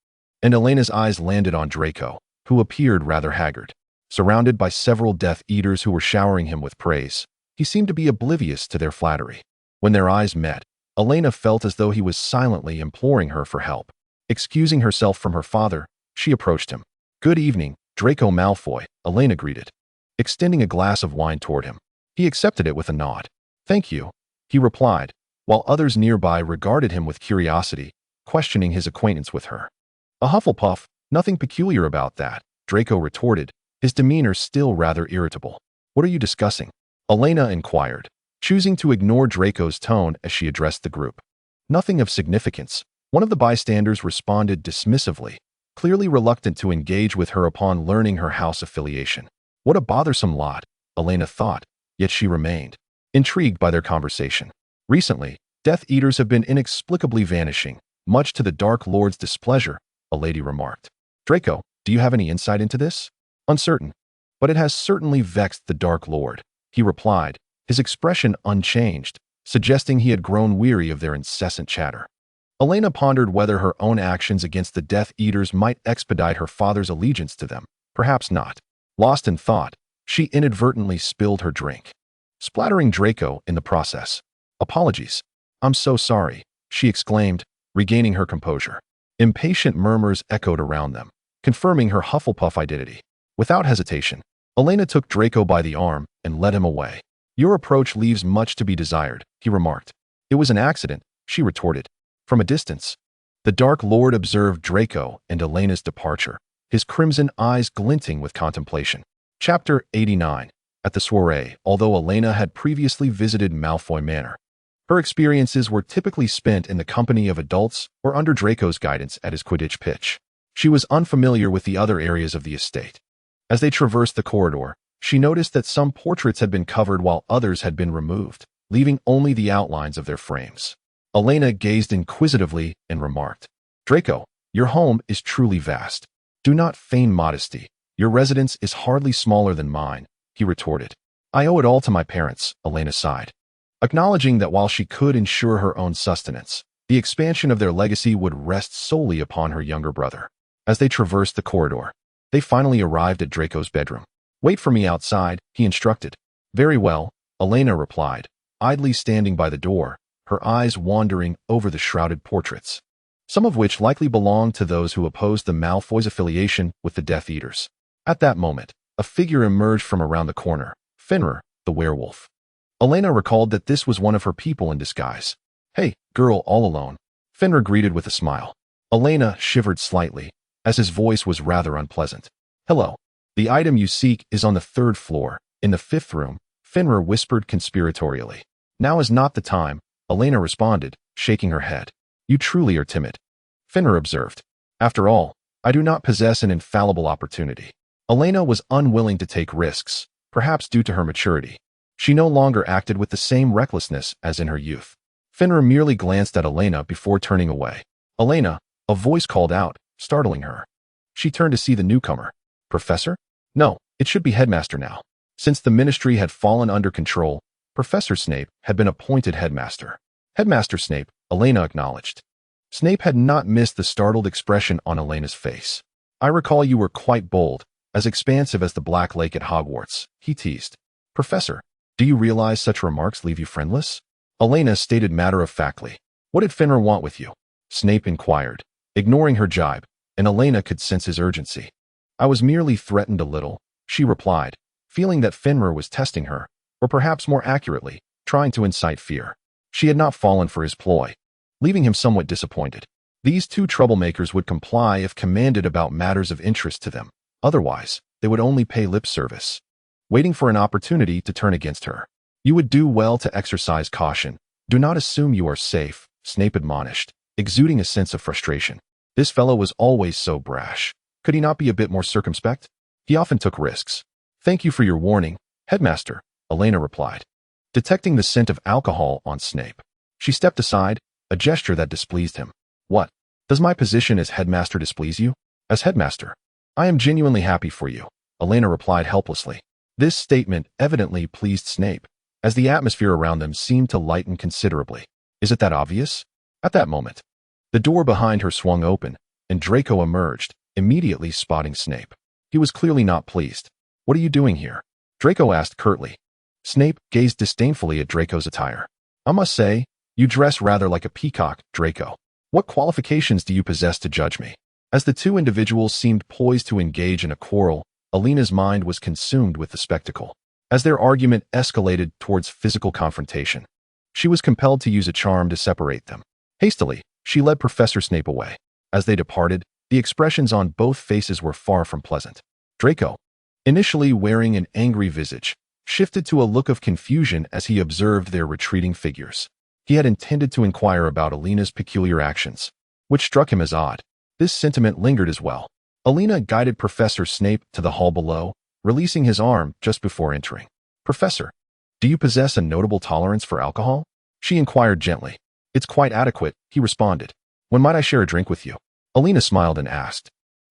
and Elena's eyes landed on Draco, who appeared rather haggard. Surrounded by several Death Eaters who were showering him with praise, he seemed to be oblivious to their flattery. When their eyes met, Elena felt as though he was silently imploring her for help. Excusing herself from her father, she approached him. "Good evening, Draco Malfoy," Elena greeted, extending a glass of wine toward him. He accepted it with a nod. "Thank you," he replied, while others nearby regarded him with curiosity, questioning his acquaintance with her. "A Hufflepuff, nothing peculiar about that," Draco retorted, his demeanor still rather irritable. "What are you discussing?" Elena inquired, choosing to ignore Draco's tone as she addressed the group. "Nothing of significance," one of the bystanders responded dismissively, clearly reluctant to engage with her upon learning her house affiliation. What a bothersome lot, Elena thought, yet she remained intrigued by their conversation. Recently, Death Eaters have been inexplicably vanishing, much to the Dark Lord's displeasure, a lady remarked. "Draco, do you have any insight into this?" "Uncertain, but it has certainly vexed the Dark Lord," he replied, his expression unchanged, suggesting he had grown weary of their incessant chatter. Elena pondered whether her own actions against the Death Eaters might expedite her father's allegiance to them. Perhaps not. Lost in thought, she inadvertently spilled her drink, splattering Draco in the process. "Apologies. I'm so sorry," she exclaimed, regaining her composure. Impatient murmurs echoed around them, confirming her Hufflepuff identity. Without hesitation, Elena took Draco by the arm and led him away. "Your approach leaves much to be desired," he remarked. "It was an accident," she retorted. From a distance, the Dark Lord observed Draco and Elena's departure, his crimson eyes glinting with contemplation. Chapter 89. At the soiree, although Elena had previously visited Malfoy Manor, her experiences were typically spent in the company of adults or under Draco's guidance at his Quidditch pitch. She was unfamiliar with the other areas of the estate. As they traversed the corridor, she noticed that some portraits had been covered while others had been removed, leaving only the outlines of their frames. Elena gazed inquisitively and remarked, "Draco, your home is truly vast. Do not feign modesty. Your residence is hardly smaller than mine," he retorted. "I owe it all to my parents," Elena sighed. acknowledging that while she could ensure her own sustenance, the expansion of their legacy would rest solely upon her younger brother. As they traversed the corridor, they finally arrived at Draco's bedroom. "Wait for me outside," he instructed. "Very well," Elena replied, idly standing by the door, her eyes wandering over the shrouded portraits, some of which likely belonged to those who opposed the Malfoys' affiliation with the Death Eaters. At that moment, a figure emerged from around the corner, Fenrir, the werewolf. Elena recalled that this was one of her people in disguise. "Hey, girl all alone," Fenrir greeted with a smile. Elena shivered slightly, as his voice was rather unpleasant. "Hello. The item you seek is on the 3rd floor, in the 5th room," Fenrir whispered conspiratorially. "Now is not the time," Elena responded, shaking her head. "You truly are timid," Fenrir observed. "After all, I do not possess an infallible opportunity." Elena was unwilling to take risks, perhaps due to her maturity. She no longer acted with the same recklessness as in her youth. Fenrir merely glanced at Elena before turning away. "Elena," a voice called out, startling her. She turned to see the newcomer. "Professor?" No, it should be headmaster now. Since the ministry had fallen under control, Professor Snape had been appointed headmaster. "Headmaster Snape," Elena acknowledged. Snape had not missed the startled expression on Elena's face. "I recall you were quite bold, as expansive as the Black Lake at Hogwarts," he teased. "Professor, do you realize such remarks leave you friendless?" Elena stated matter-of-factly. "What did Fenrir want with you?" Snape inquired, ignoring her jibe, and Elena could sense his urgency. "I was merely threatened a little," she replied, feeling that Fenrir was testing her, or perhaps more accurately, trying to incite fear. She had not fallen for his ploy, leaving him somewhat disappointed. These two troublemakers would comply if commanded about matters of interest to them. Otherwise, they would only pay lip service, waiting for an opportunity to turn against her. "You would do well to exercise caution. Do not assume you are safe," Snape admonished, exuding a sense of frustration. This fellow was always so brash. Could he not be a bit more circumspect? He often took risks. "Thank you for your warning, Headmaster," Elena replied, detecting the scent of alcohol on Snape. She stepped aside, a gesture that displeased him. "What? Does my position as headmaster displease you?" "As headmaster, I am genuinely happy for you," Elena replied helplessly. This statement evidently pleased Snape, as the atmosphere around them seemed to lighten considerably. "Is it that obvious?" At that moment, the door behind her swung open, and Draco emerged, immediately spotting Snape. He was clearly not pleased. "What are you doing here?" Draco asked curtly. Snape gazed disdainfully at Draco's attire. "I must say, you dress rather like a peacock, Draco. What qualifications do you possess to judge me?" As the two individuals seemed poised to engage in a quarrel, Elena's mind was consumed with the spectacle. As their argument escalated towards physical confrontation, she was compelled to use a charm to separate them. Hastily, she led Professor Snape away. As they departed, the expressions on both faces were far from pleasant. Draco, initially wearing an angry visage, shifted to a look of confusion as he observed their retreating figures. He had intended to inquire about Elena's peculiar actions, which struck him as odd. This sentiment lingered as well. Elena guided Professor Snape to the hall below, releasing his arm just before entering. "Professor, do you possess a notable tolerance for alcohol?" she inquired gently. "It's quite adequate," he responded. "When might I share a drink with you?" Elena smiled and asked.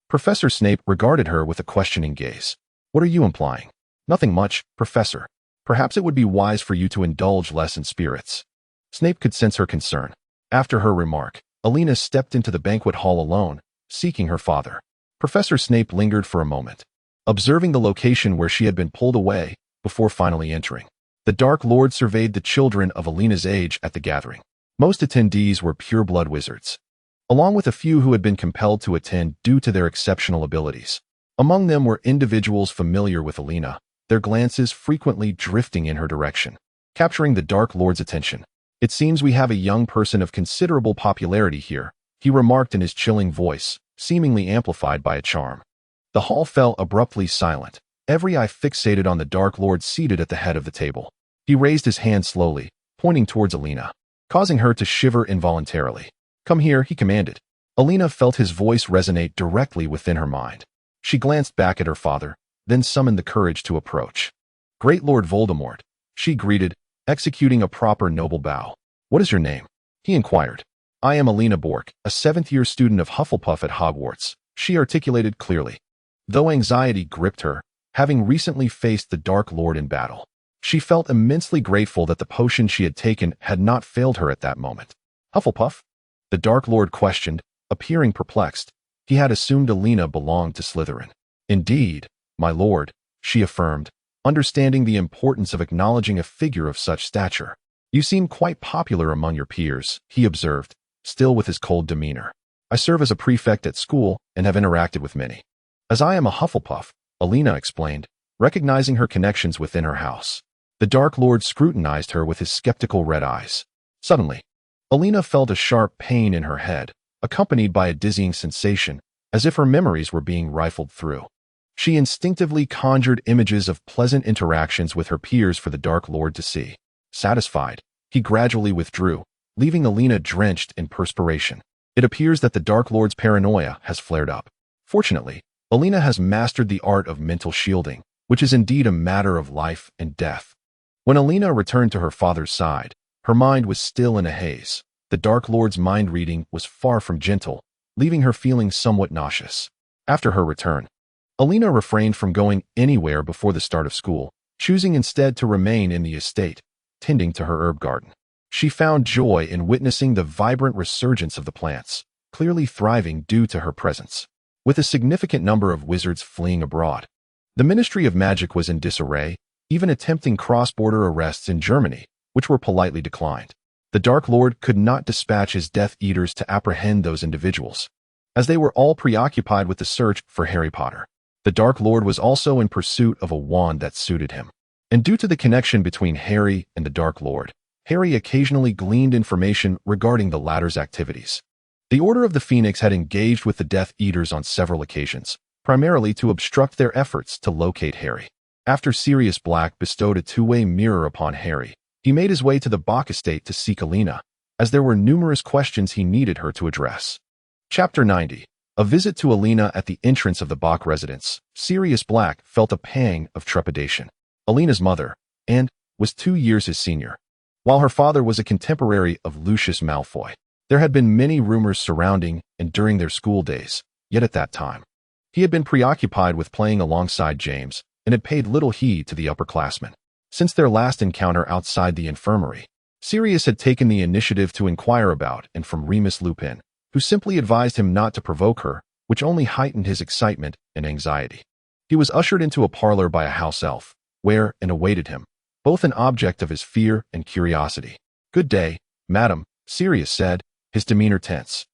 Professor Snape regarded her with a questioning gaze. "What are you implying?" "Nothing much, Professor. Perhaps it would be wise for you to indulge less in spirits." Snape could sense her concern. After her remark, Elena stepped into the banquet hall alone, seeking her father. Professor Snape lingered for a moment, observing the location where she had been pulled away, before finally entering. The Dark Lord surveyed the children of Elena's age at the gathering. Most attendees were pure-blood wizards, along with a few who had been compelled to attend due to their exceptional abilities. Among them were individuals familiar with Elena, their glances frequently drifting in her direction, capturing the Dark Lord's attention. "It seems we have a young person of considerable popularity here," he remarked in his chilling voice, seemingly amplified by a charm. The hall fell abruptly silent, every eye fixated on the Dark Lord seated at the head of the table. He raised his hand slowly, pointing towards Elena, causing her to shiver involuntarily. "Come here," he commanded. Elena felt his voice resonate directly within her mind. She glanced back at her father, then summoned the courage to approach. "Great Lord Voldemort," she greeted, executing a proper noble bow. "What is your name?" he inquired. "I am Elena Bork, a 7th-year student of Hufflepuff at Hogwarts," she articulated clearly. Though anxiety gripped her, having recently faced the Dark Lord in battle, She felt immensely grateful that the potion she had taken had not failed her at that moment. Hufflepuff? The Dark Lord questioned, appearing perplexed. He had assumed Elena belonged to Slytherin. Indeed, my lord, she affirmed, understanding the importance of acknowledging a figure of such stature. You seem quite popular among your peers, he observed, still with his cold demeanor. I serve as a prefect at school and have interacted with many. As I am a Hufflepuff, Elena explained, recognizing her connections within her house. The Dark Lord scrutinized her with his skeptical red eyes. Suddenly, Elena felt a sharp pain in her head, accompanied by a dizzying sensation, as if her memories were being rifled through. She instinctively conjured images of pleasant interactions with her peers for the Dark Lord to see. Satisfied, he gradually withdrew, leaving Elena drenched in perspiration. It appears that the Dark Lord's paranoia has flared up. Fortunately, Elena has mastered the art of mental shielding, which is indeed a matter of life and death. When Elena returned to her father's side, her mind was still in a haze. The Dark Lord's mind reading was far from gentle, leaving her feeling somewhat nauseous. After her return, Elena refrained from going anywhere before the start of school, choosing instead to remain in the estate, tending to her herb garden. She found joy in witnessing the vibrant resurgence of the plants, clearly thriving due to her presence. With a significant number of wizards fleeing abroad, the Ministry of Magic was in disarray, even attempting cross-border arrests in Germany, which were politely declined. The Dark Lord could not dispatch his Death Eaters to apprehend those individuals, as they were all preoccupied with the search for Harry Potter. The Dark Lord was also in pursuit of a wand that suited him. And due to the connection between Harry and the Dark Lord, Harry occasionally gleaned information regarding the latter's activities. The Order of the Phoenix had engaged with the Death Eaters on several occasions, primarily to obstruct their efforts to locate Harry. After Sirius Black bestowed a two-way mirror upon Harry, he made his way to the Bach estate to seek Elena, as there were numerous questions he needed her to address. Chapter 90. A visit to Elena at the entrance of the Bach residence. Sirius Black felt a pang of trepidation. Elena's mother, And, was 2 years his senior, while her father was a contemporary of Lucius Malfoy. There had been many rumors surrounding and during their school days, yet at that time, he had been preoccupied with playing alongside James and had paid little heed to the upperclassmen. Since their last encounter outside the infirmary, Sirius had taken the initiative to inquire about and from Remus Lupin, who simply advised him not to provoke her, which only heightened his excitement and anxiety. He was ushered into a parlor by a house elf, where and awaited him, both an object of his fear and curiosity. "Good day, madam," Sirius said, his demeanor tense,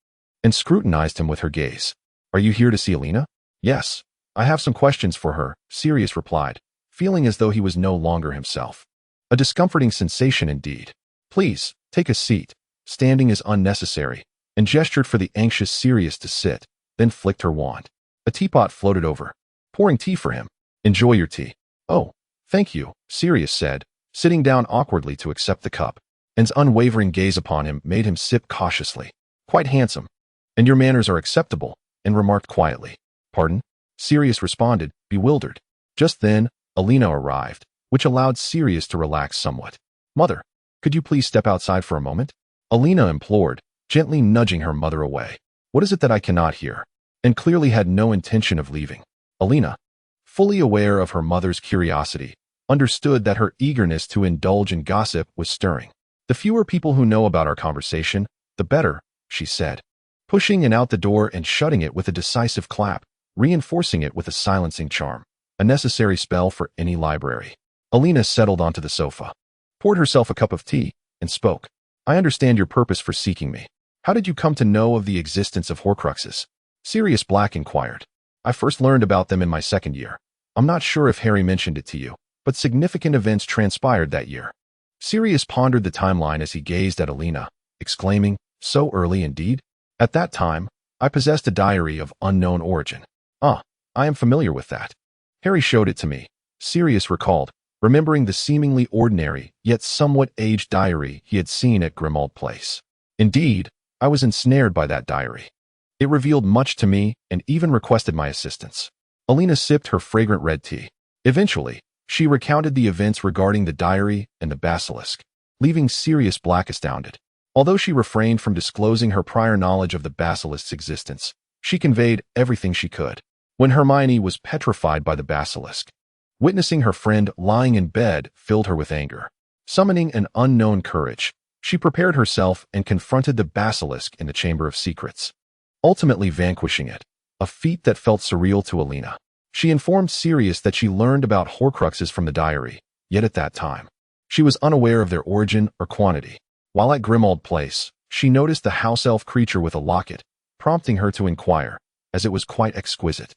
and scrutinized him with her gaze. "Are you here to see Elena?" "Yes, I have some questions for her," Sirius replied, feeling as though he was no longer himself. A discomforting sensation indeed. "Please, take a seat." Standing is unnecessary, and gestured for the anxious Sirius to sit, then flicked her wand. A teapot floated over, pouring tea for him. "Enjoy your tea." "Oh, thank you," Sirius said, sitting down awkwardly to accept the cup. Anne's unwavering gaze upon him made him sip cautiously. "Quite handsome, and your manners are acceptable," Anne remarked quietly. "Pardon?" Sirius responded, bewildered. Just then, Elena arrived, which allowed Sirius to relax somewhat. "Mother, could you please step outside for a moment?" Elena implored, gently nudging her mother away. "What is it that I cannot hear?" And clearly had no intention of leaving. Elena, fully aware of her mother's curiosity, understood that her eagerness to indulge in gossip was stirring. "The fewer people who know about our conversation, the better," she said, pushing Anne out the door and shutting it with a decisive clap, reinforcing it with a silencing charm, a necessary spell for any library. Elena settled onto the sofa, poured herself a cup of tea, and spoke. "I understand your purpose for seeking me. How did you come to know of the existence of Horcruxes?" Sirius Black inquired. "I first learned about them in my second year. I'm not sure if Harry mentioned it to you, but significant events transpired that year." Sirius pondered the timeline as he gazed at Elena, exclaiming, "So early indeed? At that time, I possessed a diary of unknown origin." "Ah, I am familiar with that. Harry showed it to me," Sirius recalled, remembering the seemingly ordinary, yet somewhat aged diary he had seen at Grimmauld Place. "Indeed, I was ensnared by that diary. It revealed much to me and even requested my assistance." Elena sipped her fragrant red tea. Eventually, she recounted the events regarding the diary and the basilisk, leaving Sirius Black astounded. Although she refrained from disclosing her prior knowledge of the basilisk's existence, she conveyed everything she could. When Hermione was petrified by the basilisk, Witnessing her friend lying in bed filled her with anger. Summoning an unknown courage, she prepared herself and confronted the basilisk in the Chamber of Secrets, ultimately vanquishing it, a feat that felt surreal to Elena. She informed Sirius that she learned about Horcruxes from the diary, yet at that time, she was unaware of their origin or quantity. While at Grimmauld Place, she noticed the house elf creature with a locket, prompting her to inquire, as it was quite exquisite.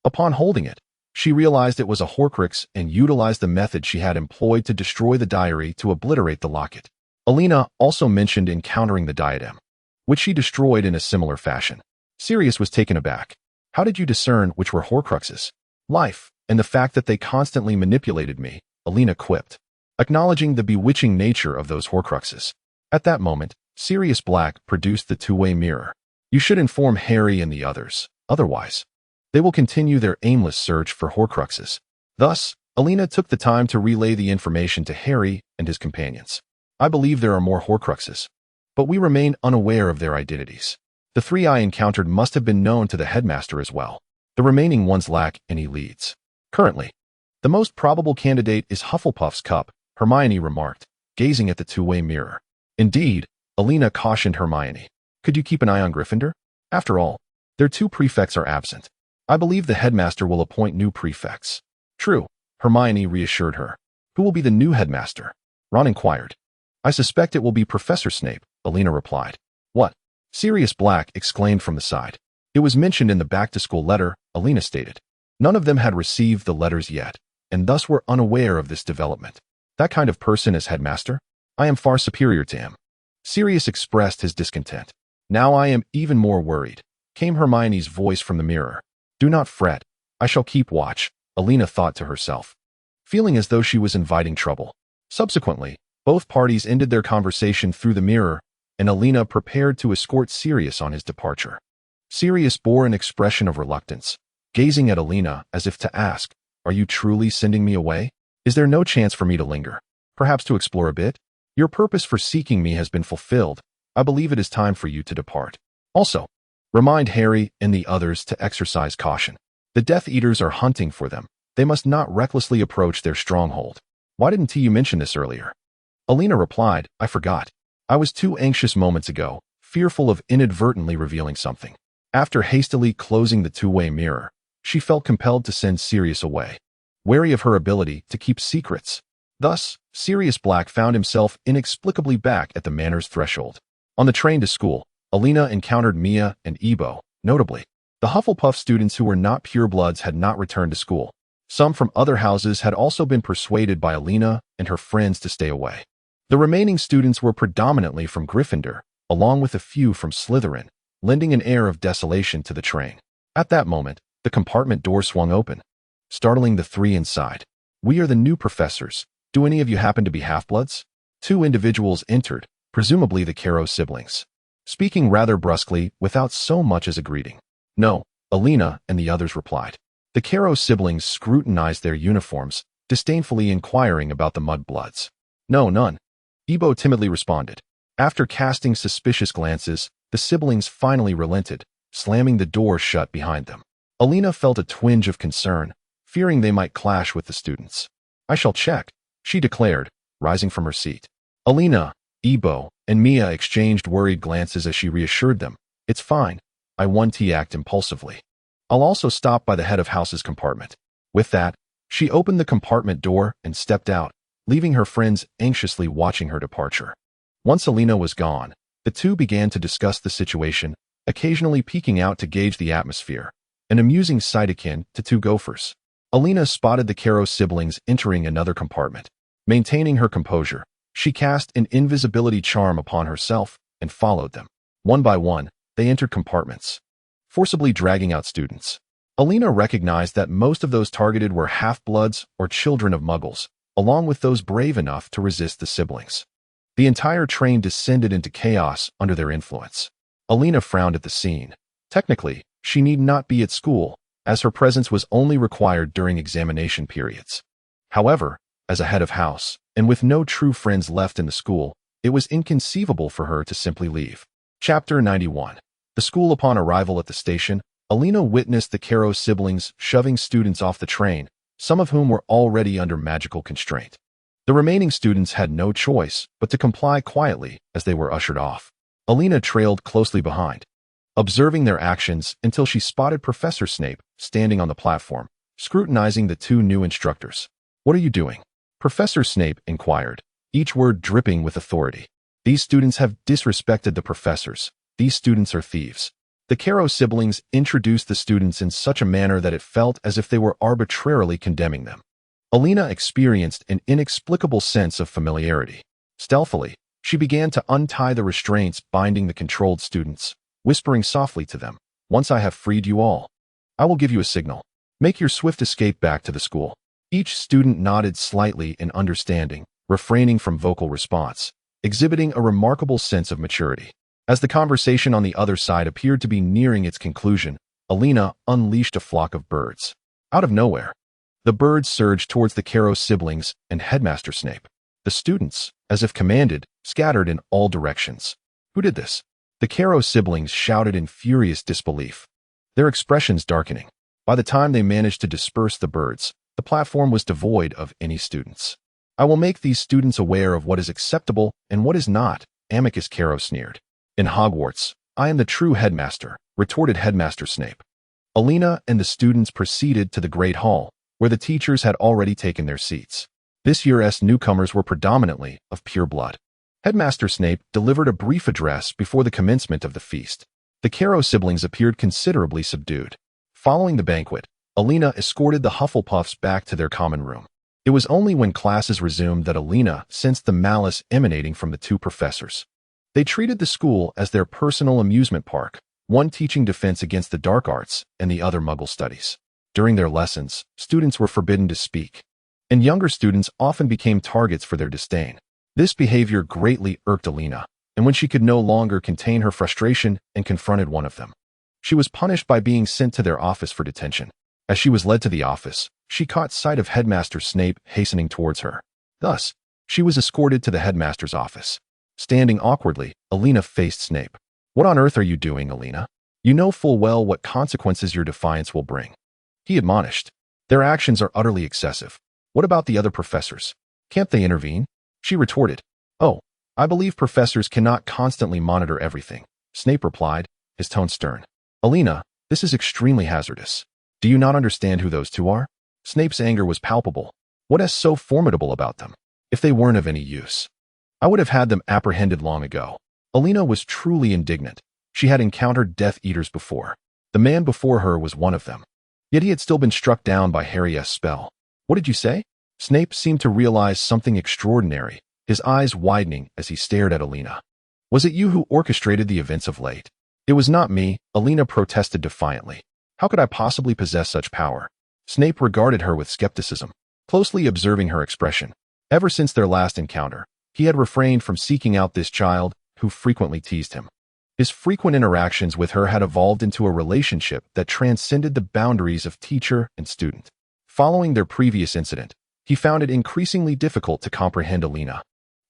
Upon holding it, she realized it was a Horcrux and utilized the method she had employed to destroy the diary to obliterate the locket. Elena also mentioned encountering the diadem, which she destroyed in a similar fashion. Sirius was taken aback. How did you discern which were Horcruxes? Life, and the fact that they constantly manipulated me, Elena quipped, acknowledging the bewitching nature of those Horcruxes. At that moment, Sirius Black produced the two-way mirror. You should inform Harry and the others, otherwise, they will continue their aimless search for Horcruxes. Thus, Elena took the time to relay the information to Harry and his companions. I believe there are more Horcruxes, but we remain unaware of their identities. The three I encountered must have been known to the headmaster as well. The remaining ones lack any leads. Currently, the most probable candidate is Hufflepuff's cup, Hermione remarked, gazing at the two-way mirror. Indeed, Elena cautioned Hermione. Could you keep an eye on Gryffindor? After all, their two prefects are absent. I believe the headmaster will appoint new prefects. True, Hermione reassured her. Who will be the new headmaster? Ron inquired. I suspect it will be Professor Snape, Elena replied. What? Sirius Black exclaimed from the side. It was mentioned in the back-to-school letter, Elena stated. None of them had received the letters yet, and thus were unaware of this development. That kind of person as headmaster? I am far superior to him. Sirius expressed his discontent. Now I am even more worried, came Hermione's voice from the mirror. Do not fret, I shall keep watch, Elena thought to herself, feeling as though she was inviting trouble. Subsequently, both parties ended their conversation through the mirror, and Elena prepared to escort Sirius on his departure. Sirius bore an expression of reluctance, gazing at Elena as if to ask, Are you truly sending me away? Is there no chance for me to linger? Perhaps to explore a bit? Your purpose for seeking me has been fulfilled. I believe it is time for you to depart. Also, remind Harry and the others to exercise caution. The Death Eaters are hunting for them. They must not recklessly approach their stronghold. Why didn't you mention this earlier? Elena replied, I forgot. I was too anxious moments ago, fearful of inadvertently revealing something. After hastily closing the two-way mirror, she felt compelled to send Sirius away, wary of her ability to keep secrets. Thus, Sirius Black found himself inexplicably back at the manor's threshold. On the train to school, Elena encountered Mia and Ebo. Notably, the Hufflepuff students who were not purebloods had not returned to school. Some from other houses had also been persuaded by Elena and her friends to stay away. The remaining students were predominantly from Gryffindor, along with a few from Slytherin, lending an air of desolation to the train. At that moment, the compartment door swung open, startling the three inside. We are the new professors. Do any of you happen to be half-bloods? Two individuals entered, presumably the Caro siblings, speaking rather brusquely without so much as a greeting. No, Elena and the others replied. The Caro siblings scrutinized their uniforms, disdainfully inquiring about the mudbloods. No, none. Ebo timidly responded. After casting suspicious glances, the siblings finally relented, slamming the door shut behind them. Elena felt a twinge of concern, fearing they might clash with the students. I shall check, she declared, rising from her seat. Elena, Ebo, and Mia exchanged worried glances as she reassured them. It's fine. I won't act impulsively. I'll also stop by the head of house's compartment. With that, she opened the compartment door and stepped out, leaving her friends anxiously watching her departure. Once Elena was gone, the two began to discuss the situation, occasionally peeking out to gauge the atmosphere, an amusing sight akin to two gophers. Elena spotted the Caro siblings entering another compartment. Maintaining her composure, she cast an invisibility charm upon herself and followed them. One by one, they entered compartments, forcibly dragging out students. Elena recognized that most of those targeted were half-bloods or children of muggles, along with those brave enough to resist the siblings. The entire train descended into chaos under their influence. Elena frowned at the scene. Technically, she need not be at school, as her presence was only required during examination periods. However, as a head of house, and with no true friends left in the school, it was inconceivable for her to simply leave. Chapter 91. The school. Upon arrival at the station, Elena witnessed the Caro siblings shoving students off the train, some of whom were already under magical constraint. The remaining students had no choice but to comply quietly as they were ushered off. Elena trailed closely behind, observing their actions until she spotted Professor Snape standing on the platform, scrutinizing the two new instructors. "What are you doing?" Professor Snape inquired, each word dripping with authority. "These students have disrespected the professors. These students are thieves." The Caro siblings introduced the students in such a manner that it felt as if they were arbitrarily condemning them. Elena experienced an inexplicable sense of familiarity. Stealthily, she began to untie the restraints binding the controlled students, whispering softly to them, "Once I have freed you all, I will give you a signal. Make your swift escape back to the school." Each student nodded slightly in understanding, refraining from vocal response, exhibiting a remarkable sense of maturity. As the conversation on the other side appeared to be nearing its conclusion, Elena unleashed a flock of birds. Out of nowhere, the birds surged towards the Caro siblings and Headmaster Snape. The students, as if commanded, scattered in all directions. "Who did this?" The Caro siblings shouted in furious disbelief, their expressions darkening. By the time they managed to disperse the birds, the platform was devoid of any students. "I will make these students aware of what is acceptable and what is not," Amicus Caro sneered. "In Hogwarts, I am the true headmaster," retorted Headmaster Snape. Elena and the students proceeded to the Great Hall, where the teachers had already taken their seats. This year's newcomers were predominantly of pure blood. Headmaster Snape delivered a brief address before the commencement of the feast. The Caro siblings appeared considerably subdued. Following the banquet, Elena escorted the Hufflepuffs back to their common room. It was only when classes resumed that Elena sensed the malice emanating from the two professors. They treated the school as their personal amusement park, one teaching defense against the dark arts and the other Muggle studies. During their lessons, students were forbidden to speak, and younger students often became targets for their disdain. This behavior greatly irked Elena, and when she could no longer contain her frustration and confronted one of them, she was punished by being sent to their office for detention. As she was led to the office, she caught sight of Headmaster Snape hastening towards her. Thus, she was escorted to the headmaster's office. Standing awkwardly, Elena faced Snape. "What on earth are you doing, Elena? You know full well what consequences your defiance will bring," he admonished. "Their actions are utterly excessive. What about the other professors? Can't they intervene?" She retorted. "Oh, I believe professors cannot constantly monitor everything," Snape replied, his tone stern. "Elena, this is extremely hazardous. Do you not understand who those two are?" Snape's anger was palpable. What is so formidable about them? If they weren't of any use, I would have had them apprehended long ago. Elena was truly indignant. She had encountered Death Eaters before. The man before her was one of them. Yet he had still been struck down by Harry's spell. "What did you say?" Snape seemed to realize something extraordinary, his eyes widening as he stared at Elena. "Was it you who orchestrated the events of late?" "It was not me," Elena protested defiantly. "How could I possibly possess such power?" Snape regarded her with skepticism, closely observing her expression. Ever since their last encounter, he had refrained from seeking out this child who frequently teased him. His frequent interactions with her had evolved into a relationship that transcended the boundaries of teacher and student. Following their previous incident, he found it increasingly difficult to comprehend Elena,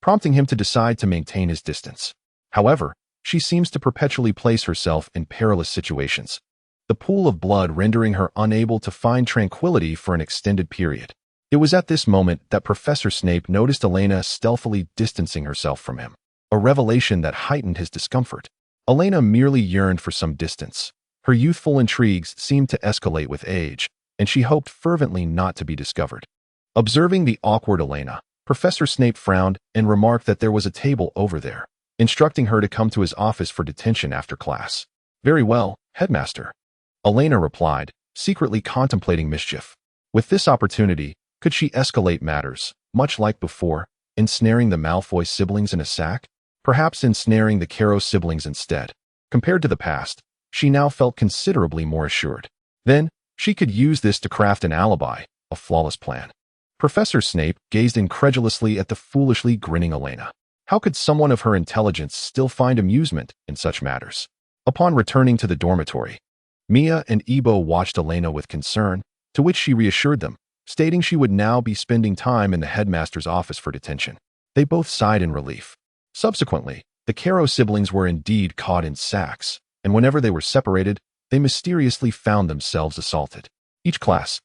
prompting him to decide to maintain his distance. However, she seems to perpetually place herself in perilous situations, the pool of blood rendering her unable to find tranquility for an extended period. It was at this moment that Professor Snape noticed Elena stealthily distancing herself from him, a revelation that heightened his discomfort. Elena merely yearned for some distance. Her youthful intrigues seemed to escalate with age, and she hoped fervently not to be discovered. Observing the awkward Elena, Professor Snape frowned and remarked that there was a table over there, instructing her to come to his office for detention after class. "Very well, Headmaster," Elena replied, secretly contemplating mischief. With this opportunity, could she escalate matters, much like before, ensnaring the Malfoy siblings in a sack? Perhaps ensnaring the Caro siblings instead. Compared to the past, she now felt considerably more assured. Then, she could use this to craft an alibi, a flawless plan. Professor Snape gazed incredulously at the foolishly grinning Elena. How could someone of her intelligence still find amusement in such matters? Upon returning to the dormitory, Mia and Ebo watched Elena with concern, to which she reassured them, stating she would now be spending time in the headmaster's office for detention. They both sighed in relief. Subsequently, the Caro siblings were indeed caught in sacks, and whenever they were separated, they mysteriously found themselves assaulted. Each class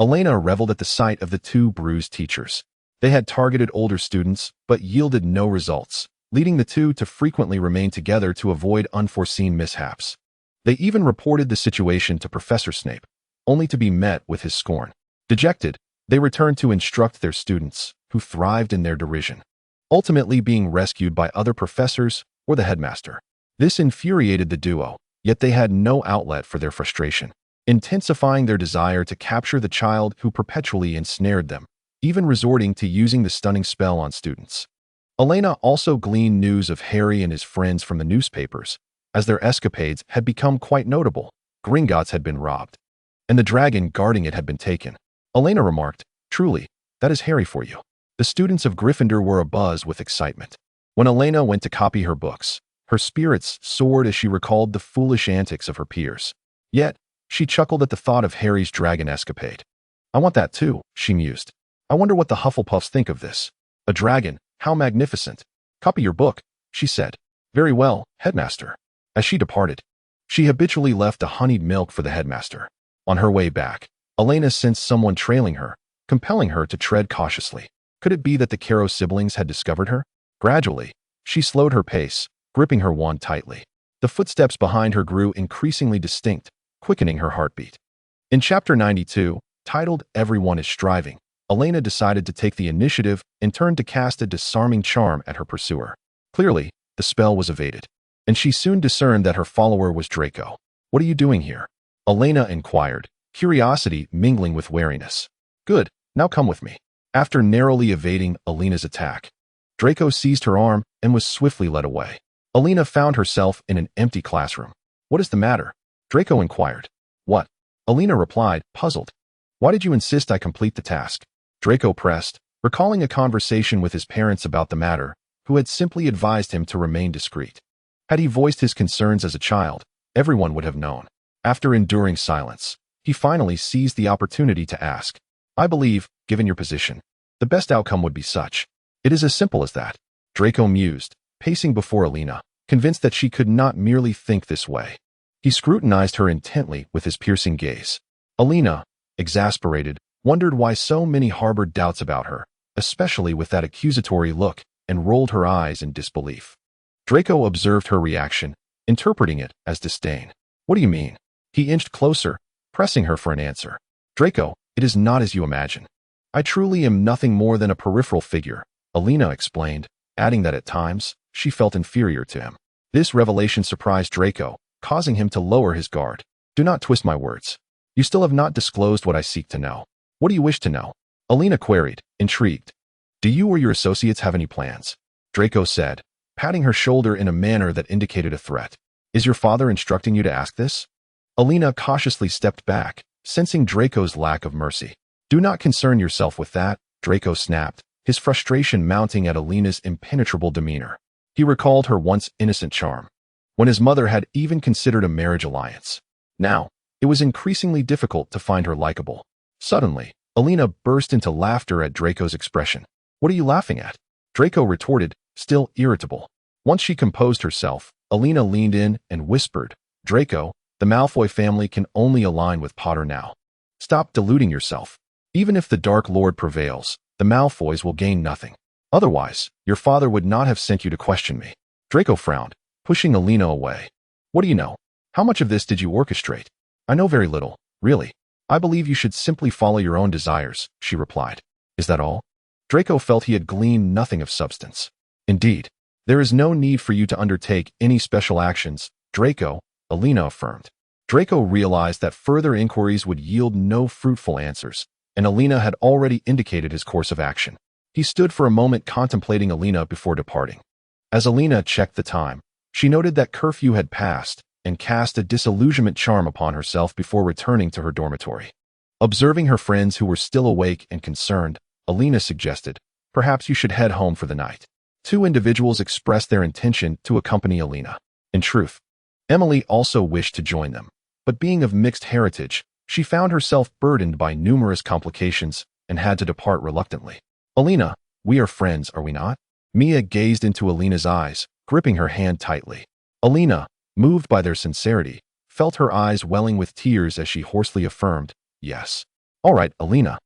Elena reveled at the sight of the two bruised teachers. They had targeted older students, but yielded no results, leading the two to frequently remain together to avoid unforeseen mishaps. They even reported the situation to Professor Snape, only to be met with his scorn. Dejected, they returned to instruct their students, who thrived in their derision, ultimately being rescued by other professors or the headmaster. This infuriated the duo, yet they had no outlet for their frustration, intensifying their desire to capture the child who perpetually ensnared them, even resorting to using the stunning spell on students. Elena also gleaned news of Harry and his friends from the newspapers, as their escapades had become quite notable. Gringotts had been robbed, and the dragon guarding it had been taken. Elena remarked, "Truly, that is Harry for you." The students of Gryffindor were abuzz with excitement. When Elena went to copy her books, her spirits soared as she recalled the foolish antics of her peers. Yet, she chuckled at the thought of Harry's dragon escapade. "I want that too," she mused. "I wonder what the Hufflepuffs think of this. A dragon, how magnificent." "Copy your book," she said. "Very well, headmaster." As she departed, she habitually left a honeyed milk for the headmaster. On her way back, Elena sensed someone trailing her, compelling her to tread cautiously. Could it be that the Caro siblings had discovered her? Gradually, she slowed her pace, gripping her wand tightly. The footsteps behind her grew increasingly distinct, quickening her heartbeat. In Chapter 92, titled "Everyone is Striving," Elena decided to take the initiative and turned to cast a disarming charm at her pursuer. Clearly, the spell was evaded, and she soon discerned that her follower was Draco. "What are you doing here?" Elena inquired, curiosity mingling with wariness. "Good, now come with me." After narrowly evading Elena's attack, Draco seized her arm and was swiftly led away. Elena found herself in an empty classroom. "What is the matter?" Draco inquired. "What?" Elena replied, puzzled. "Why did you insist I complete the task?" Draco pressed, recalling a conversation with his parents about the matter, who had simply advised him to remain discreet. Had he voiced his concerns as a child, everyone would have known. After enduring silence, he finally seized the opportunity to ask, "I believe, given your position, the best outcome would be such." "It is as simple as that," Draco mused, pacing before Elena, convinced that she could not merely think this way. He scrutinized her intently with his piercing gaze. Elena, exasperated, wondered why so many harbored doubts about her, especially with that accusatory look, and rolled her eyes in disbelief. Draco observed her reaction, interpreting it as disdain. "What do you mean?" He inched closer, pressing her for an answer. "Draco, it is not as you imagine. I truly am nothing more than a peripheral figure," Elena explained, adding that at times, she felt inferior to him. This revelation surprised Draco, causing him to lower his guard. "Do not twist my words. You still have not disclosed what I seek to know. What do you wish to know?" Elena queried, intrigued. "Do you or your associates have any plans?" Draco said, patting her shoulder in a manner that indicated a threat. "Is your father instructing you to ask this?" Elena cautiously stepped back, sensing Draco's lack of mercy. "Do not concern yourself with that," Draco snapped, his frustration mounting at Elena's impenetrable demeanor. He recalled her once innocent charm, when his mother had even considered a marriage alliance. Now, it was increasingly difficult to find her likable. Suddenly, Elena burst into laughter at Draco's expression. "What are you laughing at?" Draco retorted, still irritable. Once she composed herself, Elena leaned in and whispered, "Draco, the Malfoy family can only align with Potter now. Stop deluding yourself. Even if the Dark Lord prevails, the Malfoys will gain nothing. Otherwise, your father would not have sent you to question me." Draco frowned, pushing Elena away. "What do you know? How much of this did you orchestrate?" "I know very little, really. I believe you should simply follow your own desires," she replied. "Is that all?" Draco felt he had gleaned nothing of substance. "Indeed, there is no need for you to undertake any special actions, Draco," Elena affirmed. Draco realized that further inquiries would yield no fruitful answers, and Elena had already indicated his course of action. He stood for a moment contemplating Elena before departing. As Elena checked the time, she noted that curfew had passed and cast a disillusionment charm upon herself before returning to her dormitory. Observing her friends who were still awake and concerned, Elena suggested, "Perhaps you should head home for the night." Two individuals expressed their intention to accompany Elena. In truth, Emily also wished to join them, but being of mixed heritage, she found herself burdened by numerous complications and had to depart reluctantly. "Elena, we are friends, are we not?" Mia gazed into Elena's eyes, gripping her hand tightly. Elena, moved by their sincerity, felt her eyes welling with tears as she hoarsely affirmed, "Yes." All right, Elena.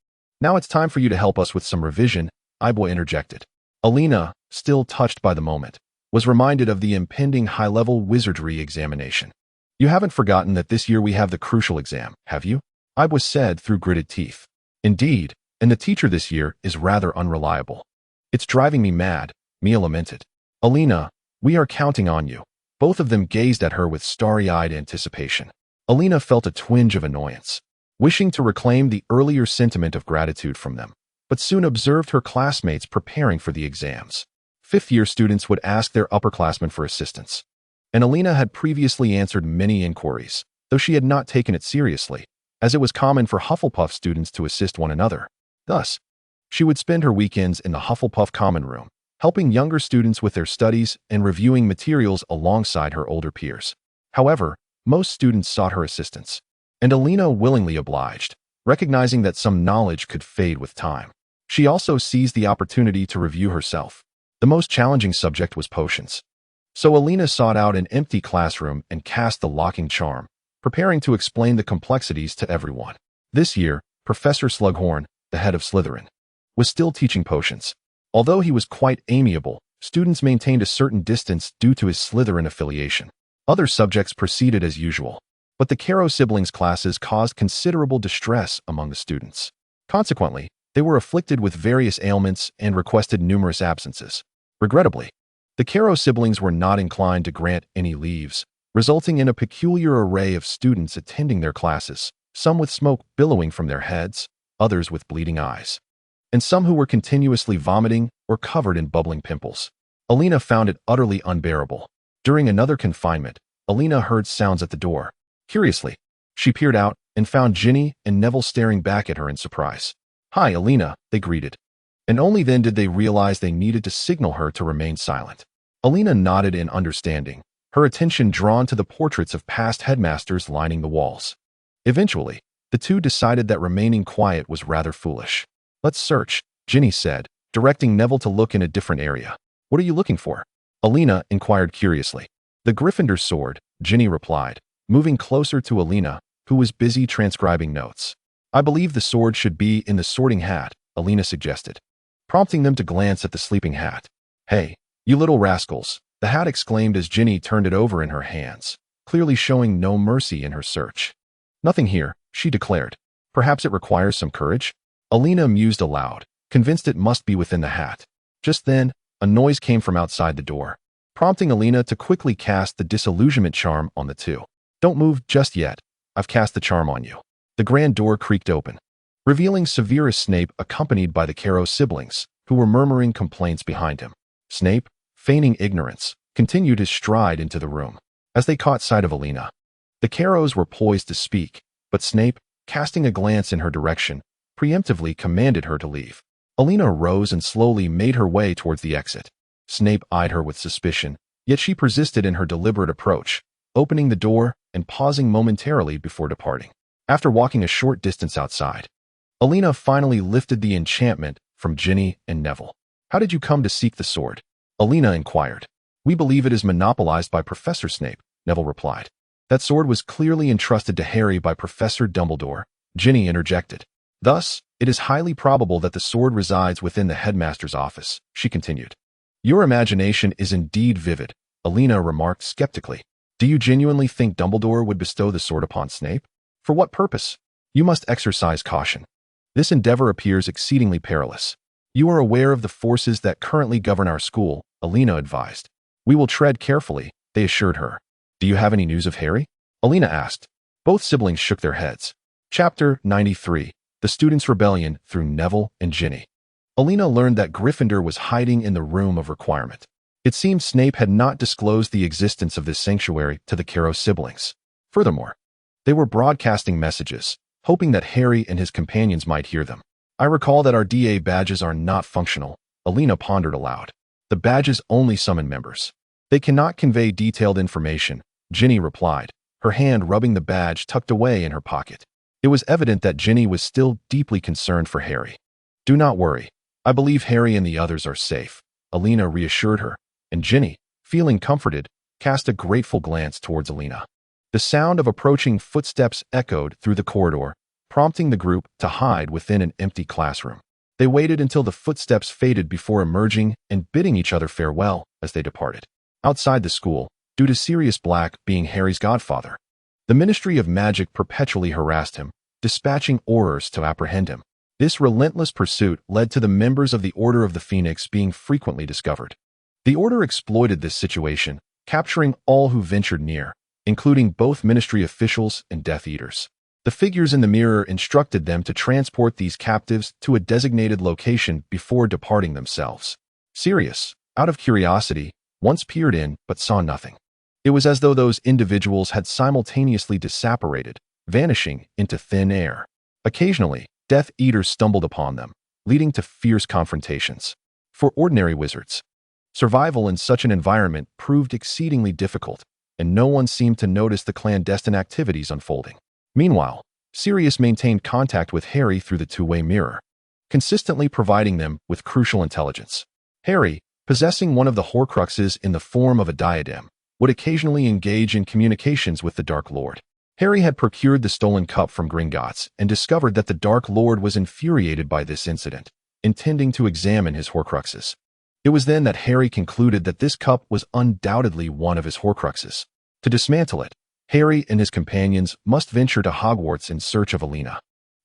Now it's time for you to help us with some revision, Iboy interjected. Elena, still touched by the moment, was reminded of the impending high-level wizardry examination. You haven't forgotten that this year we have the crucial exam, have you? Iboy said through gritted teeth. Indeed, and the teacher this year is rather unreliable. It's driving me mad, Mia lamented. Elena, we are counting on you. Both of them gazed at her with starry-eyed anticipation. Elena felt a twinge of annoyance, wishing to reclaim the earlier sentiment of gratitude from them, but soon observed her classmates preparing for the exams. Fifth-year students would ask their upperclassmen for assistance, and Elena had previously answered many inquiries, though she had not taken it seriously, as it was common for Hufflepuff students to assist one another. Thus, she would spend her weekends in the Hufflepuff common room, helping younger students with their studies and reviewing materials alongside her older peers. However, most students sought her assistance, and Elena willingly obliged, recognizing that some knowledge could fade with time. She also seized the opportunity to review herself. The most challenging subject was potions. So Elena sought out an empty classroom and cast the locking charm, preparing to explain the complexities to everyone. This year, Professor Slughorn, the head of Slytherin, was still teaching potions. Although he was quite amiable, students maintained a certain distance due to his Slytherin affiliation. Other subjects proceeded as usual, but the Caro siblings' classes caused considerable distress among the students. Consequently, they were afflicted with various ailments and requested numerous absences. Regrettably, the Caro siblings were not inclined to grant any leaves, resulting in a peculiar array of students attending their classes, some with smoke billowing from their heads, others with bleeding eyes, and some who were continuously vomiting or covered in bubbling pimples. Elena found it utterly unbearable. During another confinement, Elena heard sounds at the door. Curiously, she peered out and found Ginny and Neville staring back at her in surprise. "Hi, Elena," they greeted. And only then did they realize they needed to signal her to remain silent. Elena nodded in understanding, her attention drawn to the portraits of past headmasters lining the walls. Eventually, the two decided that remaining quiet was rather foolish. "Let's search," Ginny said, directing Neville to look in a different area. "What are you looking for?" Elena inquired curiously. "The Gryffindor sword," Ginny replied, moving closer to Elena, who was busy transcribing notes. "I believe the sword should be in the sorting hat," Elena suggested, prompting them to glance at the sleeping hat. "Hey, you little rascals," the hat exclaimed as Ginny turned it over in her hands, clearly showing no mercy in her search. "Nothing here," she declared. "Perhaps it requires some courage?" Elena mused aloud, convinced it must be within the hat. Just then, a noise came from outside the door, prompting Elena to quickly cast the disillusionment charm on the two. "Don't move just yet. I've cast the charm on you." The grand door creaked open, revealing Severus Snape accompanied by the Caro siblings, who were murmuring complaints behind him. Snape, feigning ignorance, continued his stride into the room. As they caught sight of Elena, the Caros were poised to speak, but Snape, casting a glance in her direction, preemptively commanded her to leave. Elena rose and slowly made her way towards the exit. Snape eyed her with suspicion, yet she persisted in her deliberate approach, opening the door and pausing momentarily before departing. After walking a short distance outside, Elena finally lifted the enchantment from Ginny and Neville. "How did you come to seek the sword?" Elena inquired. "We believe it is monopolized by Professor Snape," Neville replied. "That sword was clearly entrusted to Harry by Professor Dumbledore," Ginny interjected. "Thus, it is highly probable that the sword resides within the headmaster's office," she continued. "Your imagination is indeed vivid," Elena remarked skeptically. "Do you genuinely think Dumbledore would bestow the sword upon Snape? For what purpose? You must exercise caution. This endeavor appears exceedingly perilous. You are aware of the forces that currently govern our school," Elena advised. "We will tread carefully," they assured her. "Do you have any news of Harry?" Elena asked. Both siblings shook their heads. Chapter 93. The Students' Rebellion through Neville and Ginny. Elena learned that Gryffindor was hiding in the Room of Requirement. It seemed Snape had not disclosed the existence of this sanctuary to the Caro siblings. Furthermore, they were broadcasting messages, hoping that Harry and his companions might hear them. "I recall that our DA badges are not functional," Elena pondered aloud. "The badges only summon members. They cannot convey detailed information," Ginny replied, her hand rubbing the badge tucked away in her pocket. It was evident that Ginny was still deeply concerned for Harry. "Do not worry. I believe Harry and the others are safe," Elena reassured her, and Ginny, feeling comforted, cast a grateful glance towards Elena. The sound of approaching footsteps echoed through the corridor, prompting the group to hide within an empty classroom. They waited until the footsteps faded before emerging and bidding each other farewell as they departed. Outside the school, due to Sirius Black being Harry's godfather, the Ministry of Magic perpetually harassed him, dispatching Aurors to apprehend him. This relentless pursuit led to the members of the Order of the Phoenix being frequently discovered. The Order exploited this situation, capturing all who ventured near, including both Ministry officials and Death Eaters. The figures in the mirror instructed them to transport these captives to a designated location before departing themselves. Sirius, out of curiosity, once peered in but saw nothing. It was as though those individuals had simultaneously disapparated, vanishing into thin air. Occasionally, Death Eaters stumbled upon them, leading to fierce confrontations. For ordinary wizards, survival in such an environment proved exceedingly difficult, and no one seemed to notice the clandestine activities unfolding. Meanwhile, Sirius maintained contact with Harry through the two-way mirror, consistently providing them with crucial intelligence. Harry, possessing one of the Horcruxes in the form of a diadem, would occasionally engage in communications with the Dark Lord. Harry had procured the stolen cup from Gringotts and discovered that the Dark Lord was infuriated by this incident, intending to examine his Horcruxes. It was then that Harry concluded that this cup was undoubtedly one of his Horcruxes. To dismantle it, Harry and his companions must venture to Hogwarts in search of Elena.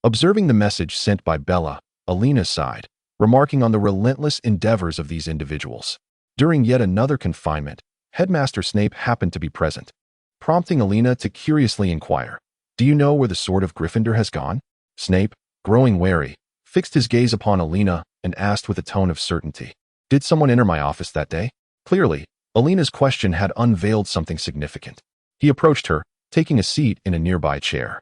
Observing the message sent by Bella, Elena sighed, remarking on the relentless endeavors of these individuals. During yet another confinement, Headmaster Snape happened to be present, prompting Elena to curiously inquire, "Do you know where the sword of Gryffindor has gone?" Snape, growing wary, fixed his gaze upon Elena and asked with a tone of certainty, "Did someone enter my office that day?" Clearly, Elena's question had unveiled something significant. He approached her, taking a seat in a nearby chair,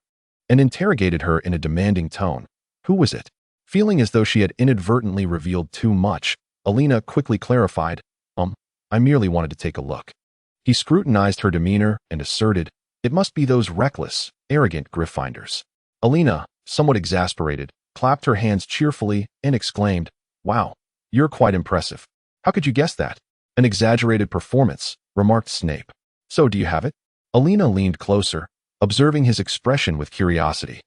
and interrogated her in a demanding tone. "Who was it?" Feeling as though she had inadvertently revealed too much, Elena quickly clarified, I merely wanted to take a look." He scrutinized her demeanor and asserted, "It must be those reckless, arrogant Gryffindors." Elena, somewhat exasperated, clapped her hands cheerfully and exclaimed, "Wow, you're quite impressive. How could you guess that?" "An exaggerated performance," remarked Snape. "So do you have it?" Elena leaned closer, observing his expression with curiosity.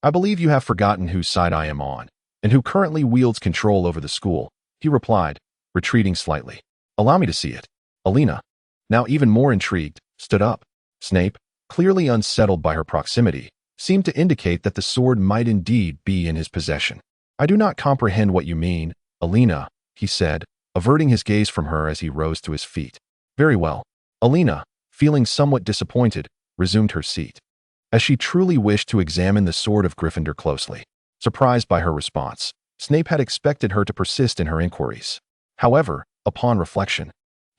"I believe you have forgotten whose side I am on, and who currently wields control over the school," he replied, retreating slightly. "Allow me to see it." Elena, now even more intrigued, stood up. Snape, clearly unsettled by her proximity, seemed to indicate that the sword might indeed be in his possession. "I do not comprehend what you mean, Elena," he said, averting his gaze from her as he rose to his feet. "Very well." Elena, feeling somewhat disappointed, resumed her seat, as she truly wished to examine the sword of Gryffindor closely. Surprised by her response, Snape had expected her to persist in her inquiries. However, upon reflection,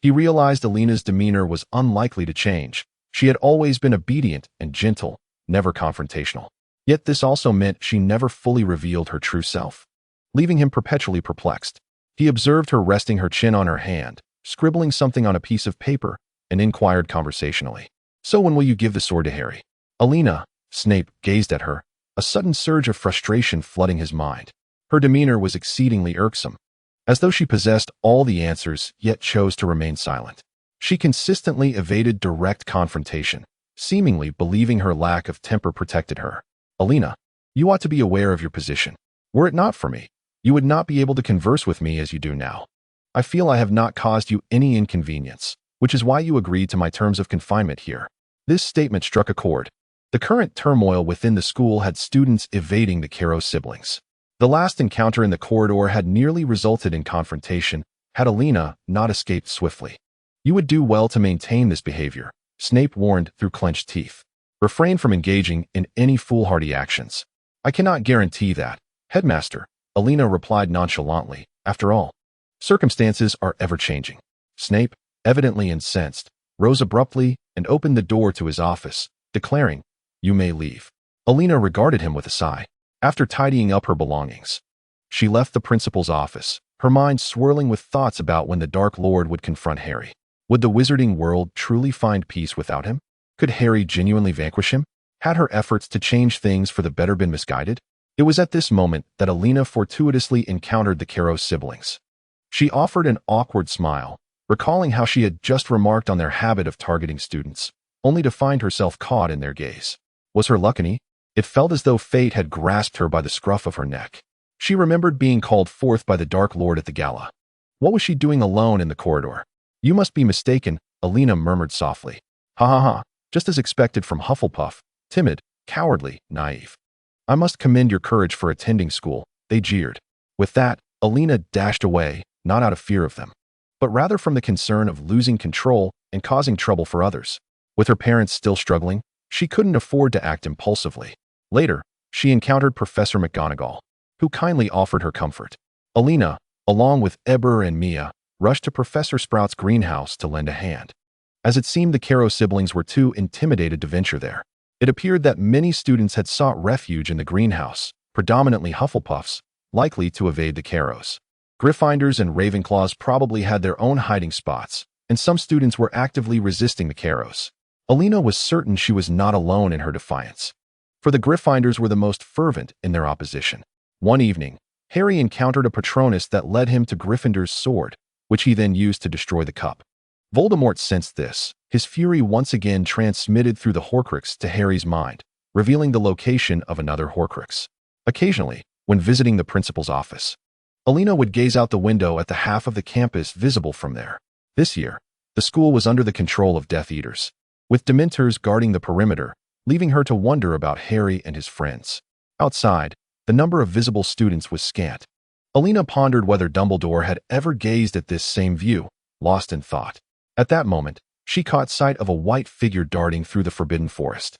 he realized Elena's demeanor was unlikely to change. She had always been obedient and gentle, never confrontational. Yet this also meant she never fully revealed her true self. Leaving him perpetually perplexed, he observed her resting her chin on her hand, scribbling something on a piece of paper, and inquired conversationally, "So when will you give the sword to Harry?" Elena, Snape gazed at her, a sudden surge of frustration flooding his mind. Her demeanor was exceedingly irksome, as though she possessed all the answers yet chose to remain silent. She consistently evaded direct confrontation, seemingly believing her lack of temper protected her. "Elena, you ought to be aware of your position. Were it not for me, you would not be able to converse with me as you do now. I feel I have not caused you any inconvenience, which is why you agreed to my terms of confinement here." This statement struck a chord. The current turmoil within the school had students evading the Caro siblings. The last encounter in the corridor had nearly resulted in confrontation, had Elena not escaped swiftly. "You would do well to maintain this behavior," Snape warned through clenched teeth. "Refrain from engaging in any foolhardy actions." "I cannot guarantee that, Headmaster," Elena replied nonchalantly. "After all, circumstances are ever-changing." Snape, evidently incensed, rose abruptly and opened the door to his office, declaring, "You may leave." Elena regarded him with a sigh. After tidying up her belongings, she left the principal's office, her mind swirling with thoughts about when the Dark Lord would confront Harry. Would the wizarding world truly find peace without him? Could Harry genuinely vanquish him? Had her efforts to change things for the better been misguided? It was at this moment that Elena fortuitously encountered the Caro siblings. She offered an awkward smile, recalling how she had just remarked on their habit of targeting students, only to find herself caught in their gaze. Was her luck any? It felt as though fate had grasped her by the scruff of her neck. She remembered being called forth by the Dark Lord at the gala. What was she doing alone in the corridor? You must be mistaken, Elena murmured softly. Ha ha ha, just as expected from Hufflepuff, timid, cowardly, naive. I must commend your courage for attending school, they jeered. With that, Elena dashed away, not out of fear of them, but rather from the concern of losing control and causing trouble for others. With her parents still struggling, she couldn't afford to act impulsively. Later, she encountered Professor McGonagall, who kindly offered her comfort. Elena, along with Eber and Mia, rushed to Professor Sprout's greenhouse to lend a hand. As it seemed the Caro siblings were too intimidated to venture there. It appeared that many students had sought refuge in the greenhouse, predominantly Hufflepuffs, likely to evade the Caros. Gryffindors and Ravenclaws probably had their own hiding spots, and some students were actively resisting the Caros. Elena was certain she was not alone in her defiance, for the Gryffindors were the most fervent in their opposition. One evening, Harry encountered a Patronus that led him to Gryffindor's sword, which he then used to destroy the cup. Voldemort sensed this. His fury once again transmitted through the Horcrux to Harry's mind, revealing the location of another Horcrux. Occasionally, when visiting the principal's office, Elena would gaze out the window at the half of the campus visible from there. This year, the school was under the control of Death Eaters, with Dementors guarding the perimeter, leaving her to wonder about Harry and his friends. Outside, the number of visible students was scant. Elena pondered whether Dumbledore had ever gazed at this same view, lost in thought. At that moment, she caught sight of a white figure darting through the forbidden forest.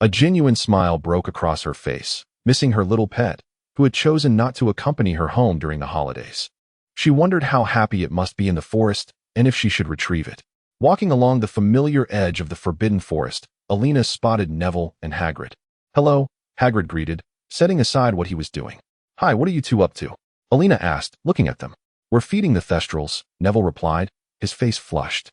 A genuine smile broke across her face, missing her little pet, who had chosen not to accompany her home during the holidays. She wondered how happy it must be in the forest and if she should retrieve it. Walking along the familiar edge of the forbidden forest, Elena spotted Neville and Hagrid. Hello, Hagrid greeted, setting aside what he was doing. Hi, what are you two up to? Elena asked, looking at them. We're feeding the Thestrals, Neville replied, his face flushed.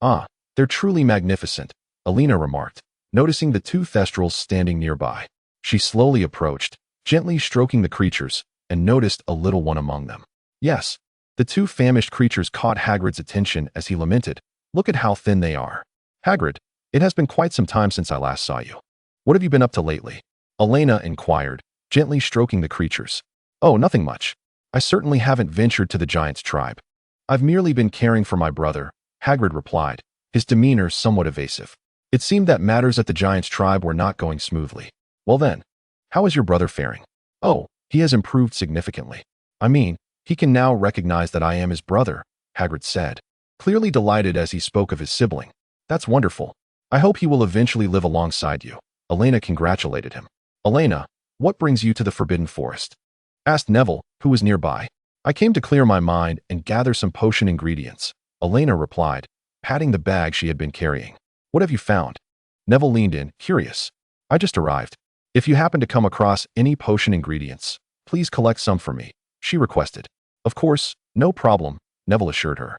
Ah, they're truly magnificent, Elena remarked, noticing the two Thestrals standing nearby. She slowly approached, gently stroking the creatures, and noticed a little one among them. Yes, the two famished creatures caught Hagrid's attention as he lamented, look at how thin they are. Hagrid, it has been quite some time since I last saw you. What have you been up to lately? Elena inquired, gently stroking the creatures. Oh, nothing much. I certainly haven't ventured to the Giants' tribe. I've merely been caring for my brother, Hagrid replied, his demeanor somewhat evasive. It seemed that matters at the Giants' tribe were not going smoothly. Well then, how is your brother faring? Oh, he has improved significantly. I mean, he can now recognize that I am his brother, Hagrid said, clearly delighted as he spoke of his sibling. That's wonderful. I hope he will eventually live alongside you. Elena congratulated him. Elena, what brings you to the Forbidden Forest? Asked Neville, who was nearby. I came to clear my mind and gather some potion ingredients, Elena replied, patting the bag she had been carrying. What have you found? Neville leaned in, curious. I just arrived. If you happen to come across any potion ingredients, please collect some for me, she requested. Of course, no problem, Neville assured her.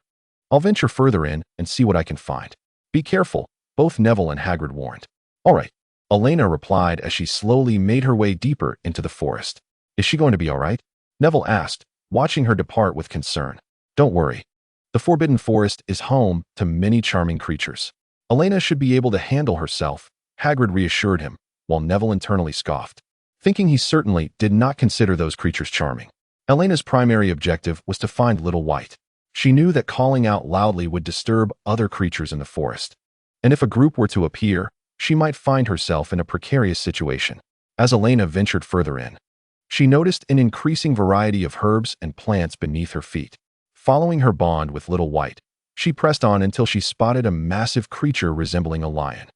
I'll venture further in and see what I can find. Be careful, both Neville and Hagrid warned. All right, Elena replied as she slowly made her way deeper into the forest. Is she going to be all right? Neville asked, watching her depart with concern. Don't worry. The Forbidden Forest is home to many charming creatures. Elena should be able to handle herself, Hagrid reassured him, while Neville internally scoffed, thinking he certainly did not consider those creatures charming. Elena's primary objective was to find Little White. She knew that calling out loudly would disturb other creatures in the forest, and if a group were to appear, she might find herself in a precarious situation. As Elena ventured further in, she noticed an increasing variety of herbs and plants beneath her feet. Following her bond with Little White, she pressed on until she spotted a massive creature resembling a lion.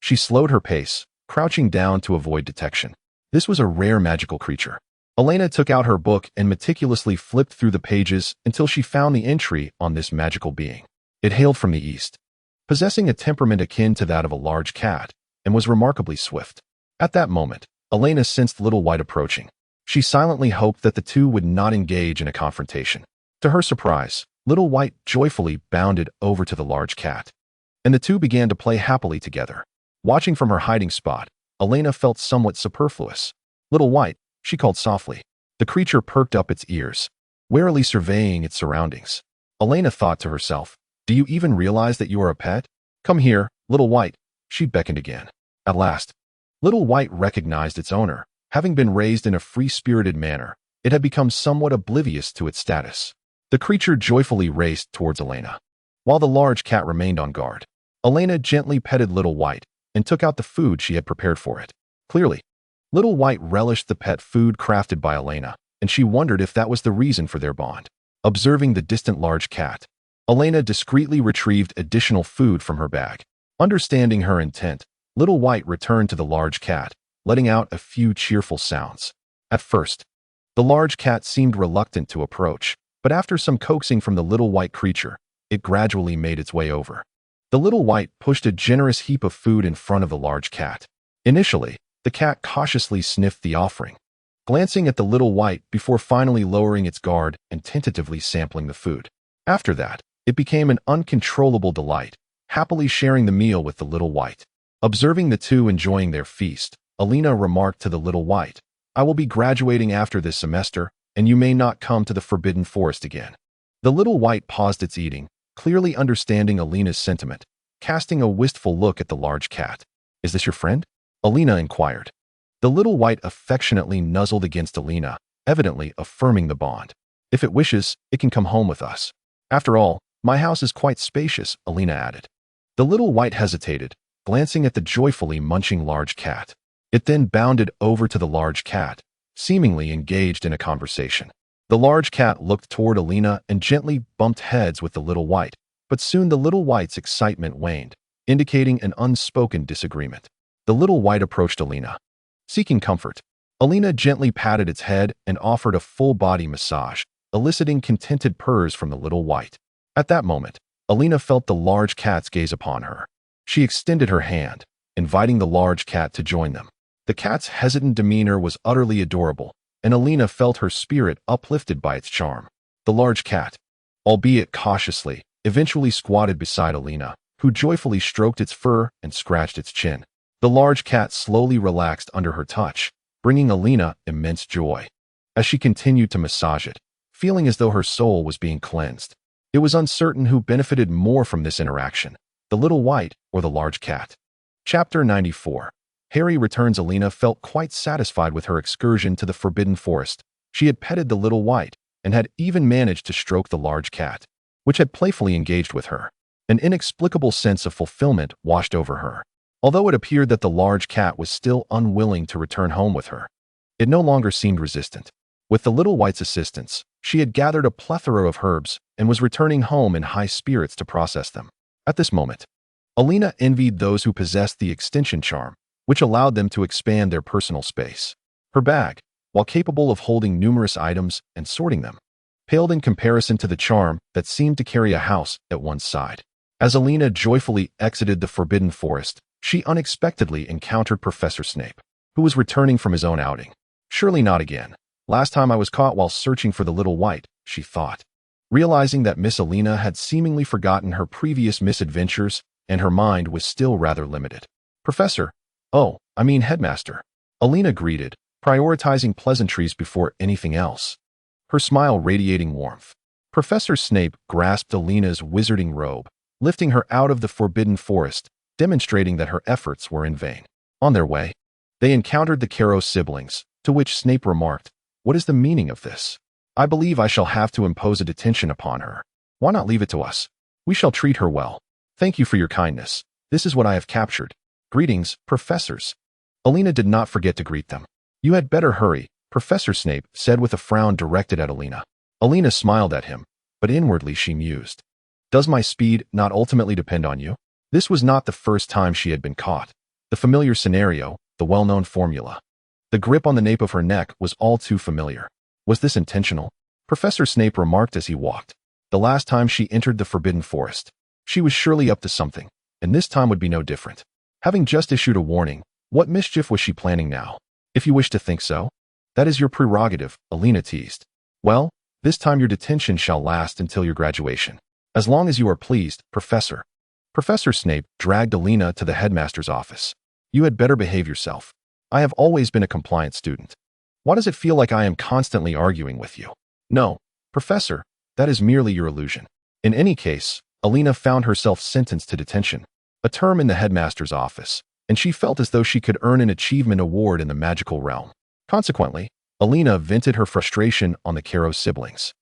She slowed her pace, crouching down to avoid detection. This was a rare magical creature. Elena took out her book and meticulously flipped through the pages until she found the entry on this magical being. It hailed from the east, possessing a temperament akin to that of a large cat, and was remarkably swift. At that moment, Elena sensed Little White approaching. She silently hoped that the two would not engage in a confrontation. To her surprise, Little White joyfully bounded over to the large cat, and the two began to play happily together. Watching from her hiding spot, Elena felt somewhat superfluous. Little White, she called softly. The creature perked up its ears, warily surveying its surroundings. Elena thought to herself, do you even realize that you are a pet? Come here, Little White, she beckoned again. At last, Little White recognized its owner. Having been raised in a free-spirited manner, it had become somewhat oblivious to its status. The creature joyfully raced towards Elena, while the large cat remained on guard. Elena gently petted Little White and took out the food she had prepared for it. Clearly, Little White relished the pet food crafted by Elena, and she wondered if that was the reason for their bond. Observing the distant large cat, Elena discreetly retrieved additional food from her bag. Understanding her intent, Little White returned to the large cat, letting out a few cheerful sounds. At first, the large cat seemed reluctant to approach, but after some coaxing from the little white creature, it gradually made its way over. The Little White pushed a generous heap of food in front of the large cat. Initially, the cat cautiously sniffed the offering, glancing at the Little White before finally lowering its guard and tentatively sampling the food. After that, it became an uncontrollable delight, happily sharing the meal with the Little White. Observing the two enjoying their feast, Elena remarked to the Little White, "I will be graduating after this semester, and you may not come to the Forbidden Forest again." The Little White paused its eating, clearly understanding Elena's sentiment, casting a wistful look at the large cat. "Is this your friend?" Elena inquired. The Little White affectionately nuzzled against Elena, evidently affirming the bond. "If it wishes, it can come home with us. After all, my house is quite spacious," Elena added. The Little White hesitated, glancing at the joyfully munching large cat. It then bounded over to the large cat, seemingly engaged in a conversation. The large cat looked toward Elena and gently bumped heads with the Little White, but soon the Little White's excitement waned, indicating an unspoken disagreement. The Little White approached Elena, seeking comfort. Elena gently patted its head and offered a full-body massage, eliciting contented purrs from the Little White. At that moment, Elena felt the large cat's gaze upon her. She extended her hand, inviting the large cat to join them. The cat's hesitant demeanor was utterly adorable, and Elena felt her spirit uplifted by its charm. The large cat, albeit cautiously, eventually squatted beside Elena, who joyfully stroked its fur and scratched its chin. The large cat slowly relaxed under her touch, bringing Elena immense joy. As she continued to massage it, feeling as though her soul was being cleansed, it was uncertain who benefited more from this interaction, the Little White or the large cat. Chapter 94. Harry returns. Elena felt quite satisfied with her excursion to the Forbidden Forest. She had petted the Little White and had even managed to stroke the large cat, which had playfully engaged with her. An inexplicable sense of fulfillment washed over her. Although it appeared that the large cat was still unwilling to return home with her, it no longer seemed resistant. With the Little White's assistance, she had gathered a plethora of herbs and was returning home in high spirits to process them. At this moment, Elena envied those who possessed the extension charm, which allowed them to expand their personal space. Her bag, while capable of holding numerous items and sorting them, paled in comparison to the charm that seemed to carry a house at one side. As Elena joyfully exited the Forbidden Forest, she unexpectedly encountered Professor Snape, who was returning from his own outing. "Surely not again. Last time I was caught while searching for the Little White," she thought. Realizing that Miss Elena had seemingly forgotten her previous misadventures and her mind was still rather limited. "Professor, Headmaster," Elena greeted, prioritizing pleasantries before anything else, her smile radiating warmth. Professor Snape grasped Elena's wizarding robe, lifting her out of the Forbidden Forest, demonstrating that her efforts were in vain. On their way, they encountered the Caro siblings, to which Snape remarked, "What is the meaning of this? I believe I shall have to impose a detention upon her. Why not leave it to us? We shall treat her well. Thank you for your kindness. This is what I have captured. Greetings, professors." Elena did not forget to greet them. "You had better hurry," Professor Snape said with a frown directed at Elena. Elena smiled at him, but inwardly she mused. "Does my speed not ultimately depend on you?" This was not the first time she had been caught. The familiar scenario, the well-known formula. The grip on the nape of her neck was all too familiar. Was this intentional? Professor Snape remarked as he walked. The last time she entered the Forbidden Forest, she was surely up to something, and this time would be no different. Having just issued a warning, what mischief was she planning now? "If you wish to think so, that is your prerogative," Elena teased. "Well, this time your detention shall last until your graduation. As long as you are pleased, Professor." Professor Snape dragged Elena to the headmaster's office. "You had better behave yourself. I have always been a compliant student. Why does it feel like I am constantly arguing with you?" "No, Professor, that is merely your illusion." In any case, Elena found herself sentenced to detention, a term in the headmaster's office, and she felt as though she could earn an achievement award in the magical realm. Consequently, Elena vented her frustration on the Caro's siblings,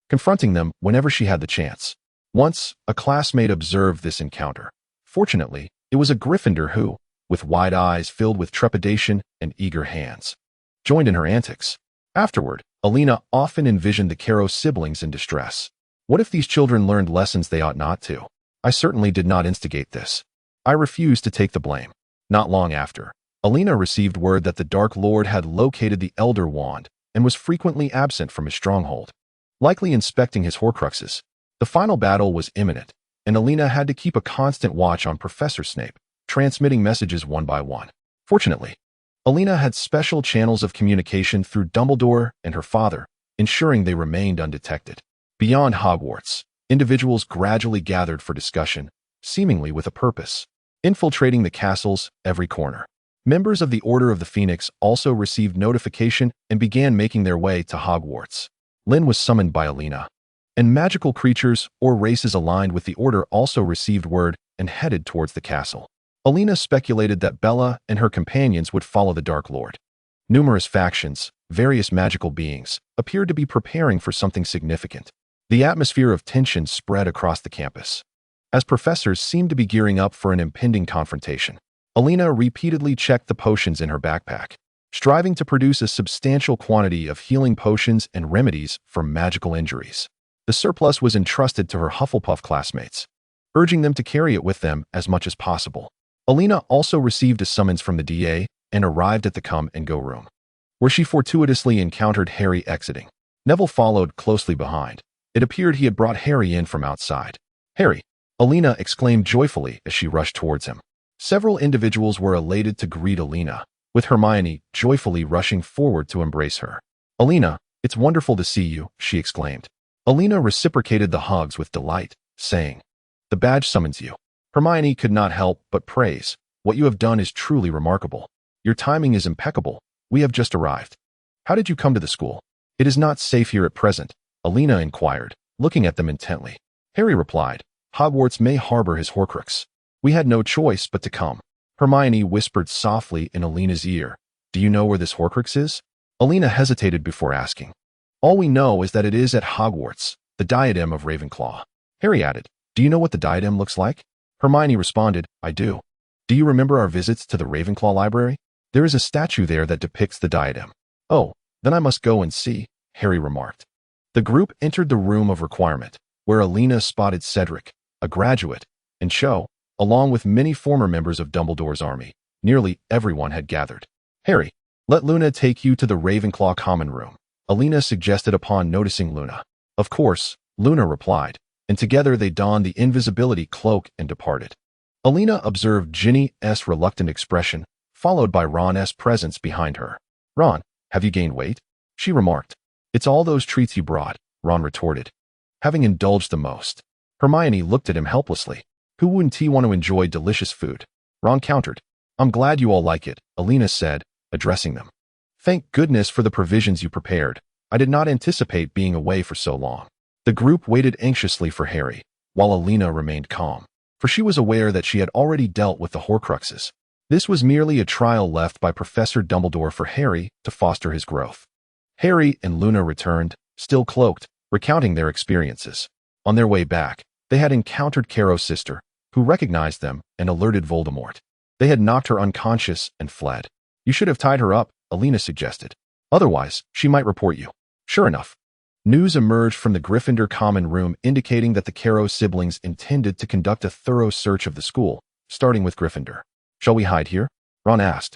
confronting them whenever she had the chance. Once, a classmate observed this encounter. Fortunately, it was a Gryffindor who, with wide eyes filled with trepidation and eager hands, joined in her antics. Afterward, Elena often envisioned the Caro siblings in distress. What if these children learned lessons they ought not to? I certainly did not instigate this. I refused to take the blame. Not long after, Elena received word that the Dark Lord had located the Elder Wand and was frequently absent from his stronghold, likely inspecting his Horcruxes. The final battle was imminent, and Elena had to keep a constant watch on Professor Snape, transmitting messages one by one. Fortunately, Elena had special channels of communication through Dumbledore and her father, ensuring they remained undetected. Beyond Hogwarts, individuals gradually gathered for discussion, seemingly with a purpose, infiltrating the castle's every corner. Members of the Order of the Phoenix also received notification and began making their way to Hogwarts. Lynn was summoned by Elena, and magical creatures or races aligned with the Order also received word and headed towards the castle. Elena speculated that Bella and her companions would follow the Dark Lord. Numerous factions, various magical beings, appeared to be preparing for something significant. The atmosphere of tension spread across the campus, as professors seemed to be gearing up for an impending confrontation. Elena repeatedly checked the potions in her backpack, striving to produce a substantial quantity of healing potions and remedies for magical injuries. The surplus was entrusted to her Hufflepuff classmates, urging them to carry it with them as much as possible. Elena also received a summons from the DA and arrived at the come-and-go room, where she fortuitously encountered Harry exiting. Neville followed closely behind. It appeared he had brought Harry in from outside. "Harry!" Elena exclaimed joyfully as she rushed towards him. Several individuals were elated to greet Elena, with Hermione joyfully rushing forward to embrace her. "Elena, it's wonderful to see you," she exclaimed. Elena reciprocated the hugs with delight, saying, "The badge summons you." Hermione could not help but praise, "What you have done is truly remarkable. Your timing is impeccable. We have just arrived. How did you come to the school?" "It is not safe here at present," Elena inquired, looking at them intently. Harry replied, "Hogwarts may harbor his Horcrux. We had no choice but to come." Hermione whispered softly in Elena's ear, "Do you know where this Horcrux is?" Elena hesitated before asking. "All we know is that it is at Hogwarts, the diadem of Ravenclaw." Harry added, "Do you know what the diadem looks like?" Hermione responded, "I do." "Do you remember our visits to the Ravenclaw library? There is a statue there that depicts the diadem." "Oh, then I must go and see," Harry remarked. The group entered the room of requirement, where Elena spotted Cedric, a graduate, and Cho, along with many former members of Dumbledore's army. Nearly everyone had gathered. "Harry, let Luna take you to the Ravenclaw common room," Elena suggested upon noticing Luna. "Of course," Luna replied, and together they donned the invisibility cloak and departed. Elena observed Ginny's reluctant expression, followed by Ron's presence behind her. "Ron, have you gained weight?" she remarked. "It's all those treats you brought," Ron retorted, having indulged the most. Hermione looked at him helplessly. "Who wouldn't he want to enjoy delicious food?" Ron countered. "I'm glad you all like it," Elena said, addressing them. "Thank goodness for the provisions you prepared. I did not anticipate being away for so long." The group waited anxiously for Harry, while Elena remained calm, for she was aware that she had already dealt with the Horcruxes. This was merely a trial left by Professor Dumbledore for Harry to foster his growth. Harry and Luna returned, still cloaked, recounting their experiences. On their way back, they had encountered Caro's sister, who recognized them and alerted Voldemort. They had knocked her unconscious and fled. "You should have tied her up," Elena suggested. "Otherwise, she might report you." Sure enough, news emerged from the Gryffindor common room indicating that the Caro siblings intended to conduct a thorough search of the school, starting with Gryffindor. "Shall we hide here?" Ron asked.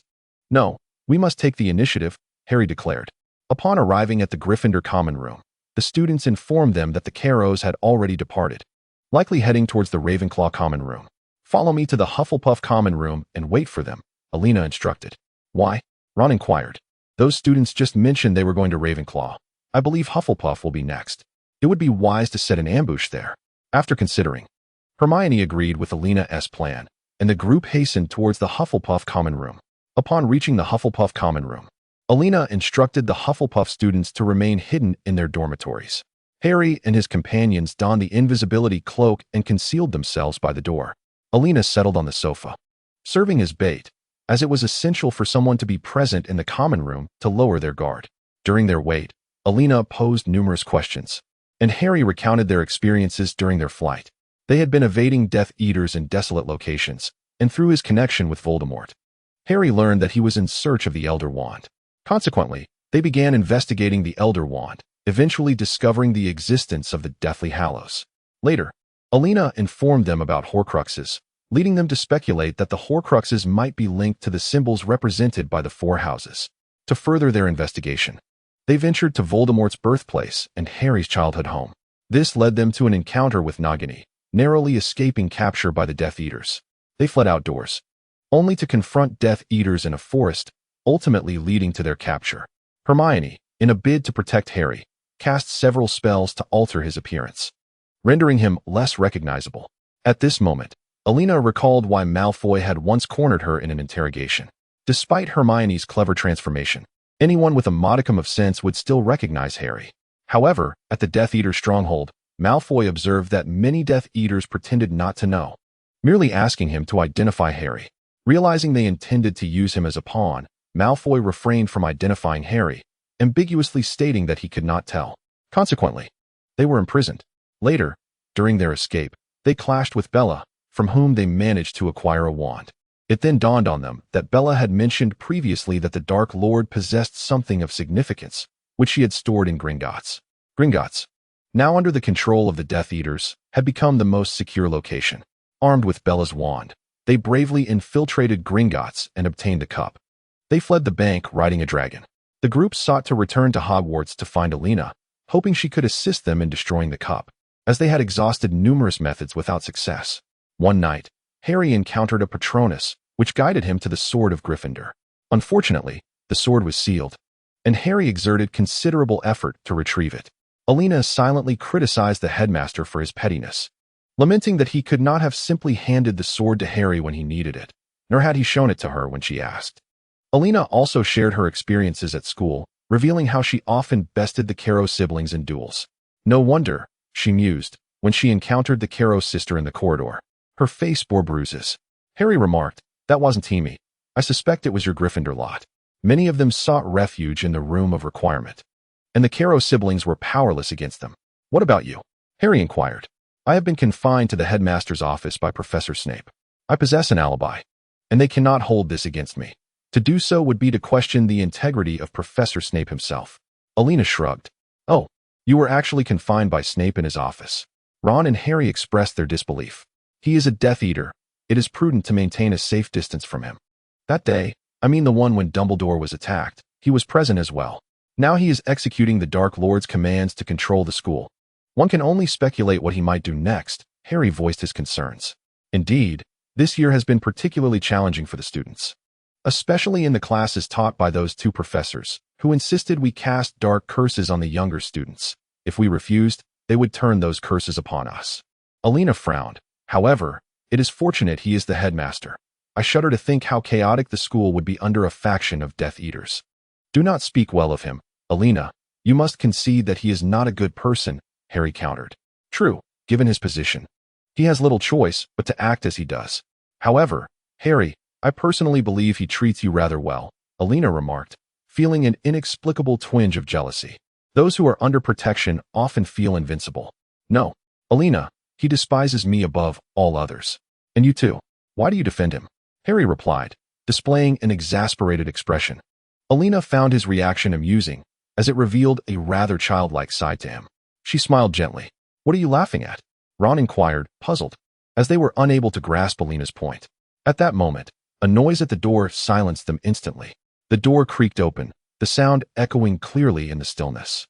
"No, we must take the initiative," Harry declared. Upon arriving at the Gryffindor common room, the students informed them that the Caros had already departed, likely heading towards the Ravenclaw common room. "Follow me to the Hufflepuff common room and wait for them," Elena instructed. "Why?" Ron inquired. "Those students just mentioned they were going to Ravenclaw. I believe Hufflepuff will be next. It would be wise to set an ambush there." After considering, Hermione agreed with Elena's plan, and the group hastened towards the Hufflepuff common room. Upon reaching the Hufflepuff common room, Elena instructed the Hufflepuff students to remain hidden in their dormitories. Harry and his companions donned the invisibility cloak and concealed themselves by the door. Elena settled on the sofa. Serving as bait, as it was essential for someone to be present in the common room to lower their guard. During their wait, Elena posed numerous questions, and Harry recounted their experiences during their flight. They had been evading Death Eaters in desolate locations, and through his connection with Voldemort, Harry learned that he was in search of the Elder Wand. Consequently, they began investigating the Elder Wand, eventually discovering the existence of the Deathly Hallows. Later, Elena informed them about Horcruxes, leading them to speculate that the Horcruxes might be linked to the symbols represented by the four houses. To further their investigation, they ventured to Voldemort's birthplace and Harry's childhood home. This led them to an encounter with Nagini, narrowly escaping capture by the Death Eaters. They fled outdoors, only to confront Death Eaters in a forest, ultimately leading to their capture. Hermione, in a bid to protect Harry, cast several spells to alter his appearance, rendering him less recognizable. At this moment, Elena recalled why Malfoy had once cornered her in an interrogation. Despite Hermione's clever transformation, anyone with a modicum of sense would still recognize Harry. However, at the Death Eater stronghold, Malfoy observed that many Death Eaters pretended not to know, merely asking him to identify Harry. Realizing they intended to use him as a pawn, Malfoy refrained from identifying Harry, ambiguously stating that he could not tell. Consequently, they were imprisoned. Later, during their escape, they clashed with Bella, from whom they managed to acquire a wand. It then dawned on them that Bella had mentioned previously that the Dark Lord possessed something of significance, which she had stored in Gringotts. Gringotts, now under the control of the Death Eaters, had become the most secure location. Armed with Bella's wand, they bravely infiltrated Gringotts and obtained a cup. They fled the bank riding a dragon. The group sought to return to Hogwarts to find Elena, hoping she could assist them in destroying the cup, as they had exhausted numerous methods without success. One night, Harry encountered a Patronus, which guided him to the sword of Gryffindor. Unfortunately, the sword was sealed, and Harry exerted considerable effort to retrieve it. Elena silently criticized the headmaster for his pettiness, lamenting that he could not have simply handed the sword to Harry when he needed it, nor had he shown it to her when she asked. Elena also shared her experiences at school, revealing how she often bested the Caro siblings in duels. No wonder, she mused, when she encountered the Caro sister in the corridor. Her face bore bruises. Harry remarked, "That wasn't teamy. I suspect it was your Gryffindor lot." Many of them sought refuge in the Room of Requirement, and the Caro siblings were powerless against them. "What about you?" Harry inquired. "I have been confined to the headmaster's office by Professor Snape. I possess an alibi, and they cannot hold this against me. To do so would be to question the integrity of Professor Snape himself." Elena shrugged. "Oh, you were actually confined by Snape in his office." Ron and Harry expressed their disbelief. "He is a Death Eater. It is prudent to maintain a safe distance from him." That day, I mean the one when Dumbledore was attacked, he was present as well. Now he is executing the Dark Lord's commands to control the school. One can only speculate what he might do next. Harry voiced his concerns. Indeed, this year has been particularly challenging for the students, especially in the classes taught by those two professors, who insisted we cast dark curses on the younger students. If we refused, they would turn those curses upon us. Elena frowned. "However, it is fortunate he is the headmaster. I shudder to think how chaotic the school would be under a faction of Death Eaters." "Do not speak well of him, Elena. You must concede that he is not a good person," Harry countered. "True, given his position. He has little choice but to act as he does. However, Harry, I personally believe he treats you rather well," Elena remarked, feeling an inexplicable twinge of jealousy. "Those who are under protection often feel invincible." "No, Elena, he despises me above all others. And you too. Why do you defend him?" Harry replied, displaying an exasperated expression. Elena found his reaction amusing, as it revealed a rather childlike side to him. She smiled gently. "What are you laughing at?" Ron inquired, puzzled, as they were unable to grasp Elena's point. At that moment, a noise at the door silenced them instantly. The door creaked open, the sound echoing clearly in the stillness.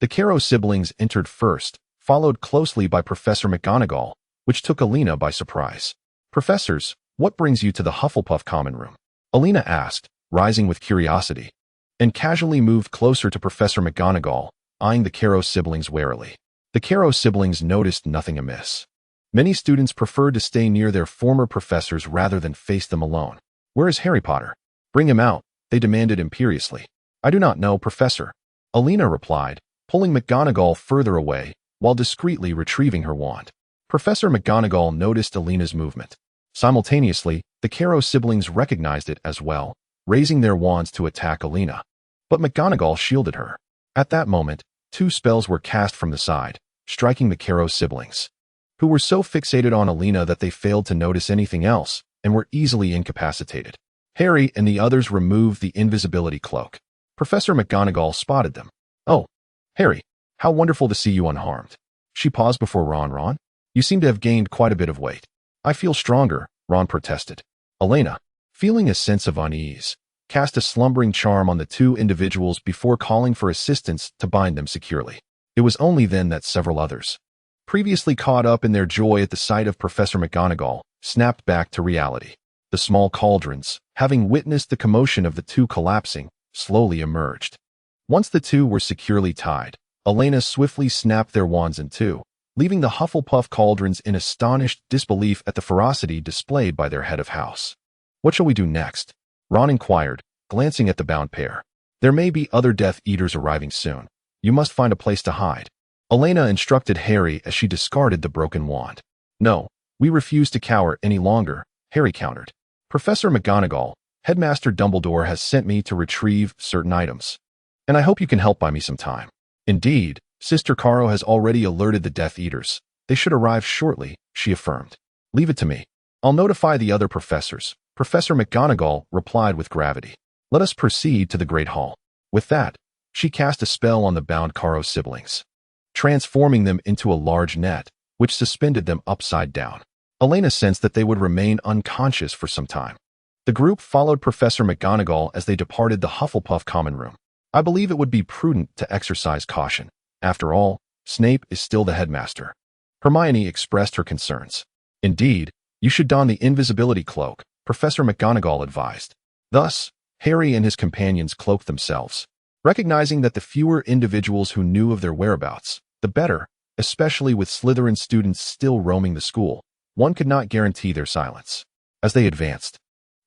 The Caro siblings entered first, followed closely by Professor McGonagall, which took Elena by surprise. "Professors, what brings you to the Hufflepuff common room?" Elena asked, rising with curiosity, and casually moved closer to Professor McGonagall, eyeing the Caro siblings warily. The Caro siblings noticed nothing amiss. Many students preferred to stay near their former professors rather than face them alone. "Where is Harry Potter?" "Bring him out," they demanded imperiously. "I do not know, Professor," Elena replied, pulling McGonagall further away while discreetly retrieving her wand. Professor McGonagall noticed Elena's movement. Simultaneously, The Caro siblings recognized it as well, raising their wands to attack Elena. But McGonagall shielded her. At that moment, 2 spells were cast from the side, striking the Caro siblings, who were so fixated on Elena that they failed to notice anything else and were easily incapacitated. Harry and the others removed the invisibility cloak. Professor McGonagall spotted them. "Oh, Harry, how wonderful to see you unharmed." She paused before Ron. "You seem to have gained quite a bit of weight." "I feel stronger," Ron protested. Elena, feeling a sense of unease, cast a slumbering charm on the 2 individuals before calling for assistance to bind them securely. It was only then that several others, previously caught up in their joy at the sight of Professor McGonagall, snapped back to reality. The small cauldrons, having witnessed the commotion of the 2 collapsing, slowly emerged. Once the 2 were securely tied, Elena swiftly snapped their wands in 2, leaving the Hufflepuff cauldrons in astonished disbelief at the ferocity displayed by their head of house. "What shall we do next?" Ron inquired, glancing at the bound pair. "There may be other Death Eaters arriving soon. You must find a place to hide," Elena instructed Harry as she discarded the broken wand. "No, we refuse to cower any longer," Harry countered. "Professor McGonagall, Headmaster Dumbledore has sent me to retrieve certain items, and I hope you can help buy me some time." "Indeed, Sister Caro has already alerted the Death Eaters. They should arrive shortly," she affirmed. "Leave it to me. I'll notify the other professors," Professor McGonagall replied with gravity. "Let us proceed to the Great Hall." With that, she cast a spell on the bound Caro siblings, transforming them into a large net, which suspended them upside down. Elena sensed that they would remain unconscious for some time. The group followed Professor McGonagall as they departed the Hufflepuff common room. "I believe it would be prudent to exercise caution. After all, Snape is still the headmaster." Hermione expressed her concerns. "Indeed, you should don the invisibility cloak," Professor McGonagall advised. Thus, Harry and his companions cloaked themselves, recognizing that the fewer individuals who knew of their whereabouts, the better, especially with Slytherin students still roaming the school. One could not guarantee their silence. As they advanced,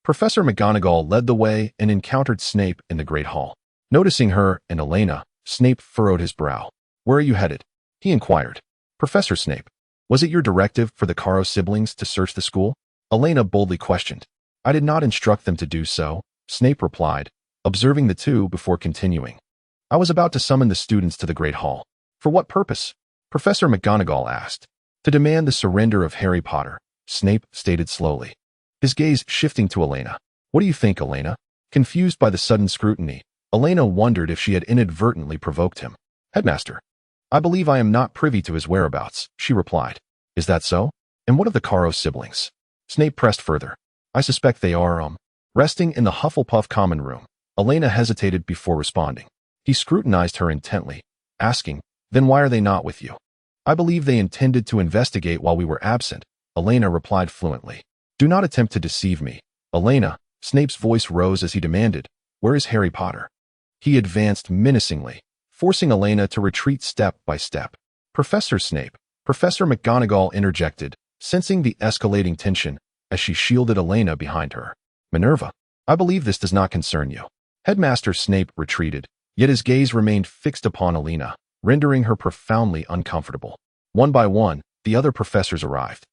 Professor McGonagall led the way and encountered Snape in the Great Hall. Noticing her and Elena, Snape furrowed his brow. "Where are you headed?" he inquired. "Professor Snape, was it your directive for the Caro siblings to search the school?" Elena boldly questioned. "I did not instruct them to do so," Snape replied, observing the 2 before continuing. "I was about to summon the students to the Great Hall." "For what purpose?" Professor McGonagall asked. "To demand the surrender of Harry Potter," Snape stated slowly, his gaze shifting to Elena. "What do you think, Elena?" Confused by the sudden scrutiny, Elena wondered if she had inadvertently provoked him. "Headmaster, I believe I am not privy to his whereabouts," she replied. "Is that so? And what of the Caro siblings?" Snape pressed further. "I suspect they are, resting in the Hufflepuff common room." Elena hesitated before responding. He scrutinized her intently, asking, "Then why are they not with you?" "I believe they intended to investigate while we were absent," Elena replied fluently. "Do not attempt to deceive me." "Elena," Snape's voice rose as he demanded, "where is Harry Potter?" He advanced menacingly, forcing Elena to retreat step by step. "Professor Snape," Professor McGonagall interjected, sensing the escalating tension as she shielded Elena behind her. "Minerva, I believe this does not concern you." Headmaster Snape retreated, yet his gaze remained fixed upon Elena, rendering her profoundly uncomfortable. One by one, the other professors arrived.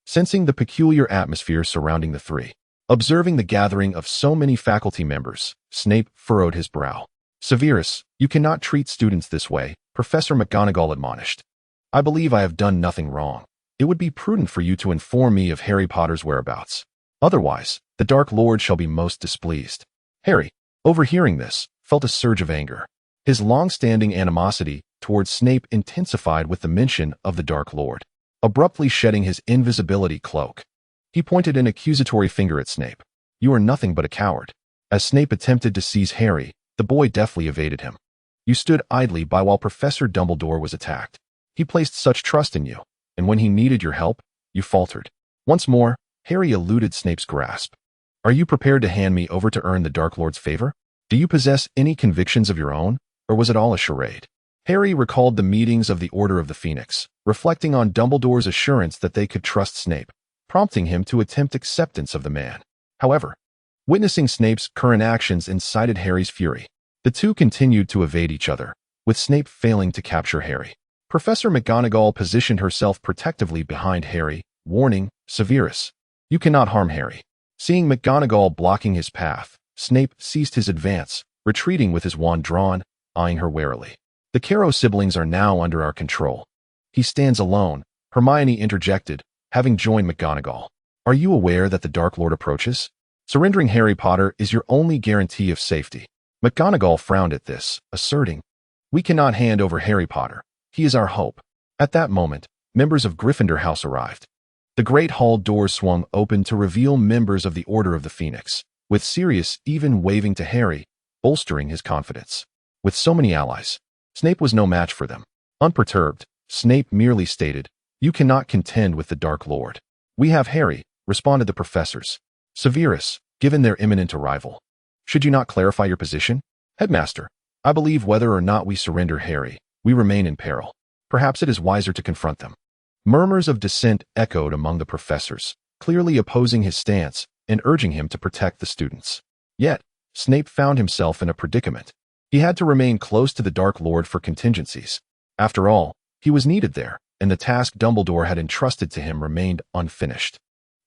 Sensing the peculiar atmosphere surrounding the 3, observing the gathering of so many faculty members, Snape furrowed his brow. "Severus, you cannot treat students this way," Professor McGonagall admonished. "I believe I have done nothing wrong. It would be prudent for you to inform me of Harry Potter's whereabouts. Otherwise, the Dark Lord shall be most displeased." Harry, overhearing this, felt a surge of anger. His long-standing animosity towards Snape intensified with the mention of the Dark Lord. Abruptly shedding his invisibility cloak, he pointed an accusatory finger at Snape. "You are nothing but a coward." As Snape attempted to seize Harry, the boy deftly evaded him. "You stood idly by while Professor Dumbledore was attacked. He placed such trust in you, and when he needed your help, you faltered." Once more, Harry eluded Snape's grasp. "Are you prepared to hand me over to earn the Dark Lord's favor? Do you possess any convictions of your own, or was it all a charade?" Harry recalled the meetings of the Order of the Phoenix, reflecting on Dumbledore's assurance that they could trust Snape, prompting him to attempt acceptance of the man. However, witnessing Snape's current actions incited Harry's fury. The 2 continued to evade each other, with Snape failing to capture Harry. Professor McGonagall positioned herself protectively behind Harry, warning, "Severus, you cannot harm Harry." Seeing McGonagall blocking his path, Snape ceased his advance, retreating with his wand drawn, eyeing her warily. The Carrow siblings are now under our control. He stands alone, Hermione interjected, having joined McGonagall. Are you aware that the Dark Lord approaches? Surrendering Harry Potter is your only guarantee of safety. McGonagall frowned at this, asserting, we cannot hand over Harry Potter. He is our hope. At that moment, members of Gryffindor House arrived. The great hall doors swung open to reveal members of the Order of the Phoenix, with Sirius even waving to Harry, bolstering his confidence. With so many allies, Snape was no match for them. Unperturbed, Snape merely stated, you cannot contend with the Dark Lord. We have Harry, responded the professors. Severus, given their imminent arrival. Should you not clarify your position? Headmaster, I believe whether or not we surrender Harry, we remain in peril. Perhaps it is wiser to confront them. Murmurs of dissent echoed among the professors, clearly opposing his stance and urging him to protect the students. Yet, Snape found himself in a predicament. He had to remain close to the Dark Lord for contingencies. After all, he was needed there, and the task Dumbledore had entrusted to him remained unfinished.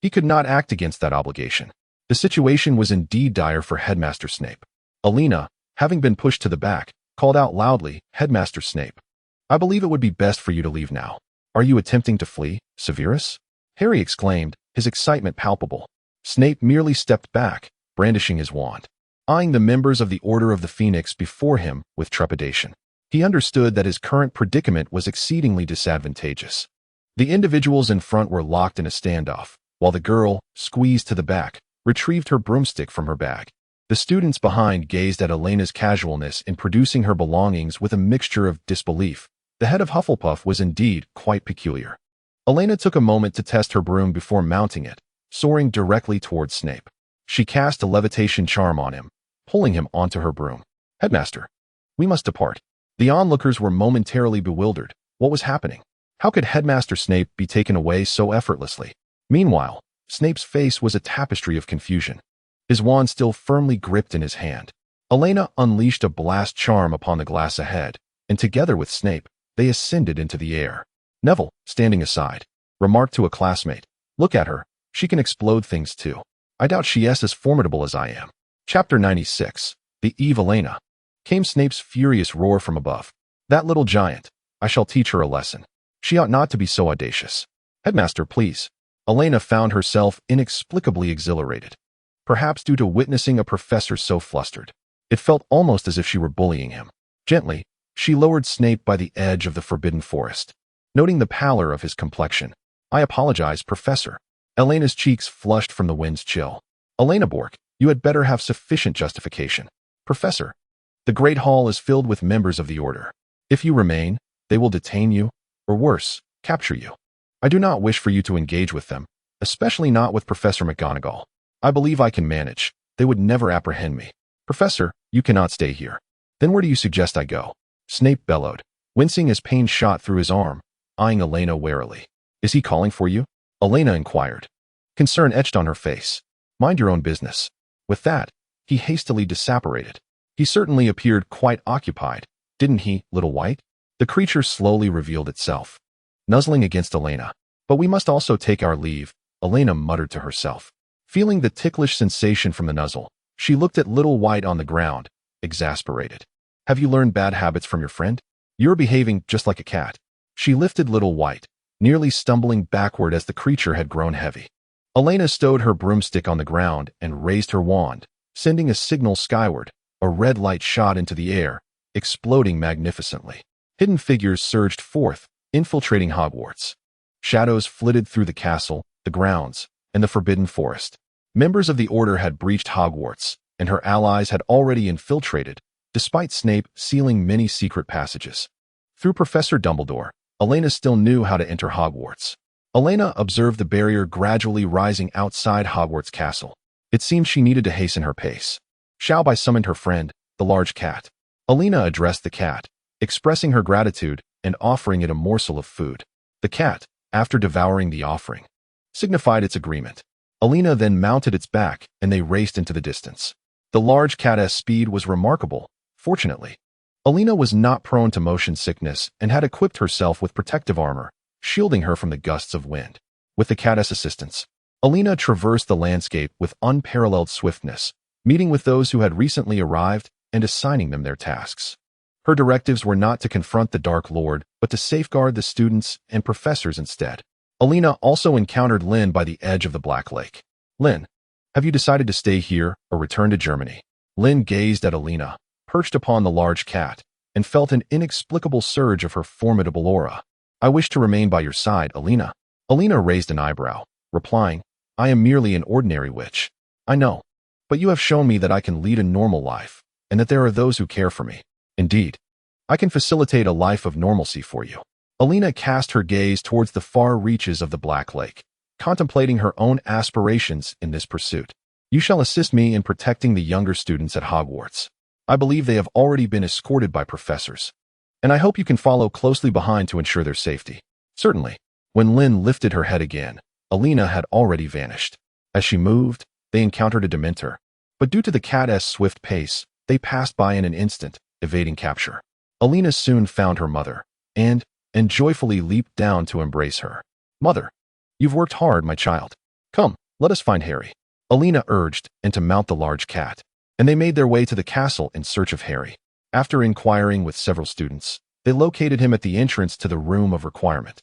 He could not act against that obligation. The situation was indeed dire for Headmaster Snape. Elena, having been pushed to the back, called out loudly, Headmaster Snape, I believe it would be best for you to leave now. Are you attempting to flee, Severus? Harry exclaimed, his excitement palpable. Snape merely stepped back, brandishing his wand, eyeing the members of the Order of the Phoenix before him with trepidation. He understood that his current predicament was exceedingly disadvantageous. The individuals in front were locked in a standoff, while the girl, squeezed to the back, retrieved her broomstick from her bag. The students behind gazed at Elena's casualness in producing her belongings with a mixture of disbelief. The head of Hufflepuff was indeed quite peculiar. Elena took a moment to test her broom before mounting it, soaring directly towards Snape. She cast a levitation charm on him, pulling him onto her broom. Headmaster, we must depart. The onlookers were momentarily bewildered. What was happening? How could Headmaster Snape be taken away so effortlessly? Meanwhile, Snape's face was a tapestry of confusion, his wand still firmly gripped in his hand. Elena unleashed a blast charm upon the glass ahead, and together with Snape, they ascended into the air. Neville, standing aside, remarked to a classmate, look at her, she can explode things too. I doubt she is as formidable as I am. Chapter 96, The Eve Elena. Came Snape's furious roar from above. That little giant, I shall teach her a lesson. She ought not to be so audacious. Headmaster, please. Elena found herself inexplicably exhilarated. Perhaps due to witnessing a professor so flustered. It felt almost as if she were bullying him. Gently, she lowered Snape by the edge of the forbidden forest. Noting the pallor of his complexion, I apologize, Professor. Elena's cheeks flushed from the wind's chill. Elena Bork, you had better have sufficient justification. Professor, the Great Hall is filled with members of the Order. If you remain, they will detain you, or worse, capture you. I do not wish for you to engage with them, especially not with Professor McGonagall. I believe I can manage. They would never apprehend me. Professor, you cannot stay here. Then where do you suggest I go? Snape bellowed, wincing as pain shot through his arm, eyeing Elena warily. Is he calling for you? Elena inquired. Concern etched on her face. Mind your own business. With that, he hastily disapparated. He certainly appeared quite occupied, didn't he, little white? The creature slowly revealed itself, nuzzling against Elena. But we must also take our leave, Elena muttered to herself. Feeling the ticklish sensation from the nuzzle, she looked at little white on the ground, exasperated. Have you learned bad habits from your friend? You're behaving just like a cat. She lifted little white, nearly stumbling backward as the creature had grown heavy. Elena stowed her broomstick on the ground and raised her wand, sending a signal skyward. A red light shot into the air, exploding magnificently. Hidden figures surged forth, infiltrating Hogwarts. Shadows flitted through the castle, the grounds, and the forbidden forest. Members of the Order had breached Hogwarts, and her allies had already infiltrated, despite Snape sealing many secret passages. Through Professor Dumbledore, Elena still knew how to enter Hogwarts. Elena observed the barrier gradually rising outside Hogwarts Castle. It seemed she needed to hasten her pace. Shalby summoned her friend, the large cat. Elena addressed the cat, expressing her gratitude and offering it a morsel of food. The cat, after devouring the offering, signified its agreement. Elena then mounted its back, and they raced into the distance. The large cat's speed was remarkable, fortunately. Elena was not prone to motion sickness and had equipped herself with protective armor, shielding her from the gusts of wind. With the cat's assistance, Elena traversed the landscape with unparalleled swiftness, meeting with those who had recently arrived and assigning them their tasks. Her directives were not to confront the Dark Lord, but to safeguard the students and professors instead. Elena also encountered Lynn by the edge of the Black Lake. Lynn, have you decided to stay here or return to Germany? Lynn gazed at Elena, perched upon the large cat, and felt an inexplicable surge of her formidable aura. I wish to remain by your side, Elena. Elena raised an eyebrow, replying, I am merely an ordinary witch. I know, but you have shown me that I can lead a normal life, and that there are those who care for me. Indeed, I can facilitate a life of normalcy for you. Elena cast her gaze towards the far reaches of the Black Lake, contemplating her own aspirations in this pursuit. You shall assist me in protecting the younger students at Hogwarts. I believe they have already been escorted by professors, and I hope you can follow closely behind to ensure their safety. Certainly. When Lynn lifted her head again, Elena had already vanished. As she moved, they encountered a Dementor, but due to the cat's swift pace, they passed by in an instant, evading capture. Elena soon found her mother, and joyfully leaped down to embrace her. Mother, you've worked hard, my child. Come, let us find Harry. Elena urged, and to mount the large cat, and they made their way to the castle in search of Harry. After inquiring with several students, they located him at the entrance to the room of requirement.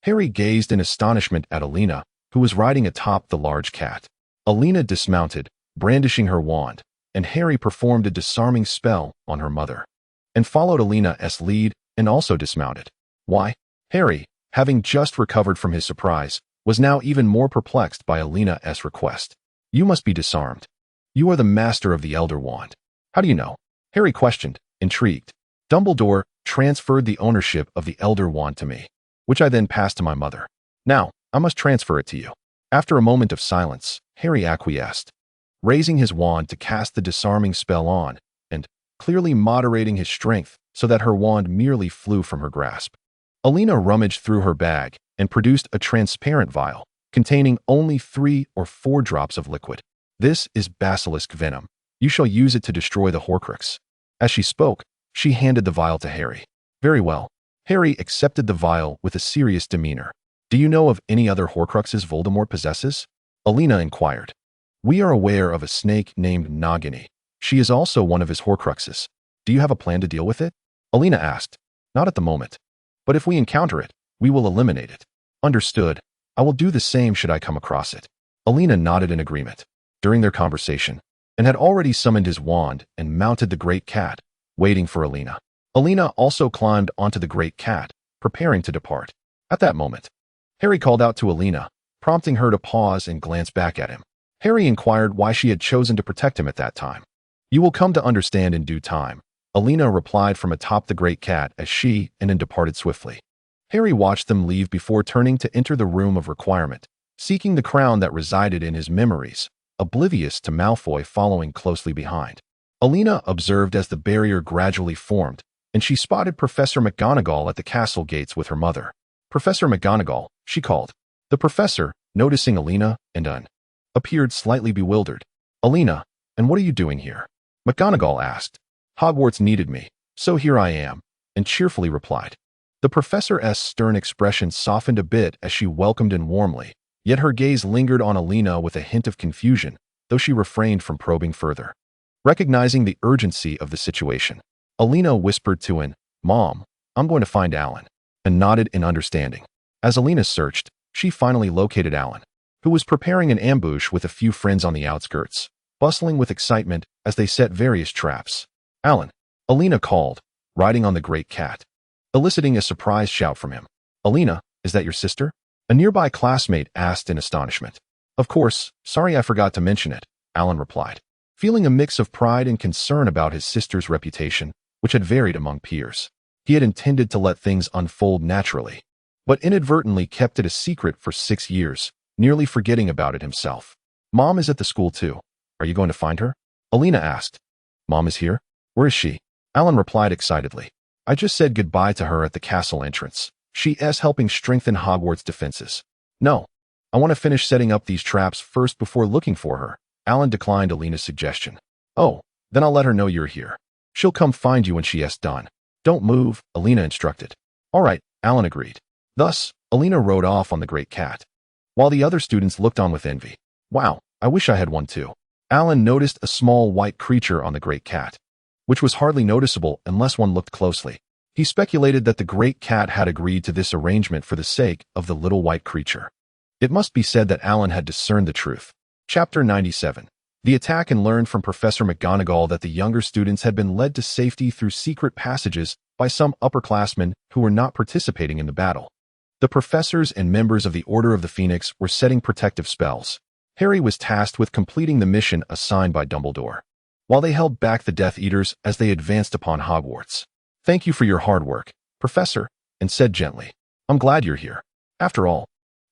Harry gazed in astonishment at Elena, who was riding atop the large cat. Elena dismounted, brandishing her wand, and Harry performed a disarming spell on her mother, and followed Elena's lead and also dismounted. Why? Harry, having just recovered from his surprise, was now even more perplexed by Elena's request. You must be disarmed. You are the master of the Elder Wand. How do you know? Harry questioned, intrigued. Dumbledore transferred the ownership of the Elder Wand to me, which I then passed to my mother. Now, I must transfer it to you. After a moment of silence, Harry acquiesced, raising his wand to cast the disarming spell on, and clearly moderating his strength so that her wand merely flew from her grasp. Elena rummaged through her bag and produced a transparent vial containing only 3 or 4 drops of liquid. This is basilisk venom. You shall use it to destroy the Horcrux. As she spoke, she handed the vial to Harry. Very well. Harry accepted the vial with a serious demeanor. Do you know of any other Horcruxes Voldemort possesses? Elena inquired. We are aware of a snake named Nagini. She is also one of his Horcruxes. Do you have a plan to deal with it? Elena asked. Not at the moment. But if we encounter it, we will eliminate it. Understood. I will do the same should I come across it. Elena nodded in agreement. During their conversation, and had already summoned his wand and mounted the great cat, waiting for Elena. Elena also climbed onto the great cat, preparing to depart. At that moment, Harry called out to Elena, prompting her to pause and glance back at him. Harry inquired why she had chosen to protect him at that time. You will come to understand in due time, Elena replied from atop the great cat as she and then departed swiftly. Harry watched them leave before turning to enter the room of requirement, seeking the crown that resided in his memories, oblivious to Malfoy following closely behind. Elena observed as the barrier gradually formed, and she spotted Professor McGonagall at the castle gates with her mother. Professor McGonagall, she called. The professor, noticing Elena and appeared slightly bewildered. Elena, and what are you doing here? McGonagall asked. Hogwarts needed me, so here I am, and cheerfully replied. The professor's stern expression softened a bit as she welcomed him warmly, yet her gaze lingered on Elena with a hint of confusion, though she refrained from probing further. Recognizing the urgency of the situation, Elena whispered to Anne, Mom, I'm going to find Alan, and nodded in understanding. As Elena searched, she finally located Alan, who was preparing an ambush with a few friends on the outskirts, bustling with excitement as they set various traps. Alan, Elena called, riding on the great cat, eliciting a surprised shout from him. Elena, is that your sister? A nearby classmate asked in astonishment. Of course, sorry I forgot to mention it, Alan replied, feeling a mix of pride and concern about his sister's reputation, which had varied among peers. He had intended to let things unfold naturally, but inadvertently kept it a secret for 6 years, nearly forgetting about it himself. Mom is at the school too. Are you going to find her? Elena asked. Mom is here? Where is she? Alan replied excitedly. I just said goodbye to her at the castle entrance. She is helping strengthen Hogwarts' defenses. No, I want to finish setting up these traps first before looking for her. Alan declined Elena's suggestion. Oh, then I'll let her know you're here. She'll come find you when she is done. Don't move, Elena instructed. All right, Alan agreed. Thus, Elena rode off on the great cat. while the other students looked on with envy. Wow, I wish I had one too. Alan noticed a small white creature on the great cat, which was hardly noticeable unless one looked closely. He speculated that the great cat had agreed to this arrangement for the sake of the little white creature. It must be said that Alan had discerned the truth. Chapter 97. The attack, and learned from Professor McGonagall that the younger students had been led to safety through secret passages by some upperclassmen who were not participating in the battle. The professors and members of the Order of the Phoenix were setting protective spells. Harry was tasked with completing the mission assigned by Dumbledore, while they held back the Death Eaters as they advanced upon Hogwarts. "Thank you for your hard work, Professor," and said gently. "I'm glad you're here. After all,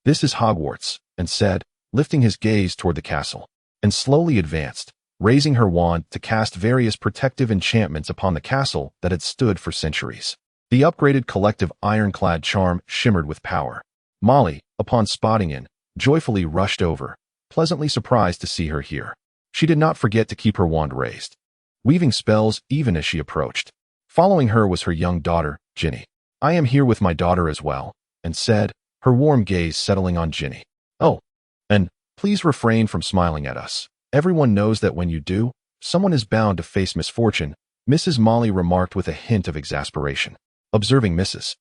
this is Hogwarts," and said, lifting his gaze toward the castle, and slowly advanced, raising her wand to cast various protective enchantments upon the castle that had stood for centuries. The upgraded collective ironclad charm shimmered with power. Molly, upon spotting it, joyfully rushed over, pleasantly surprised to see her here. She did not forget to keep her wand raised, weaving spells even as she approached. Following her was her young daughter, Ginny. "I am here with my daughter as well," and said, her warm gaze settling on Ginny. "Oh, and please refrain from smiling at us. Everyone knows that when you do, someone is bound to face misfortune," Mrs. Molly remarked with a hint of exasperation. Observing Mrs.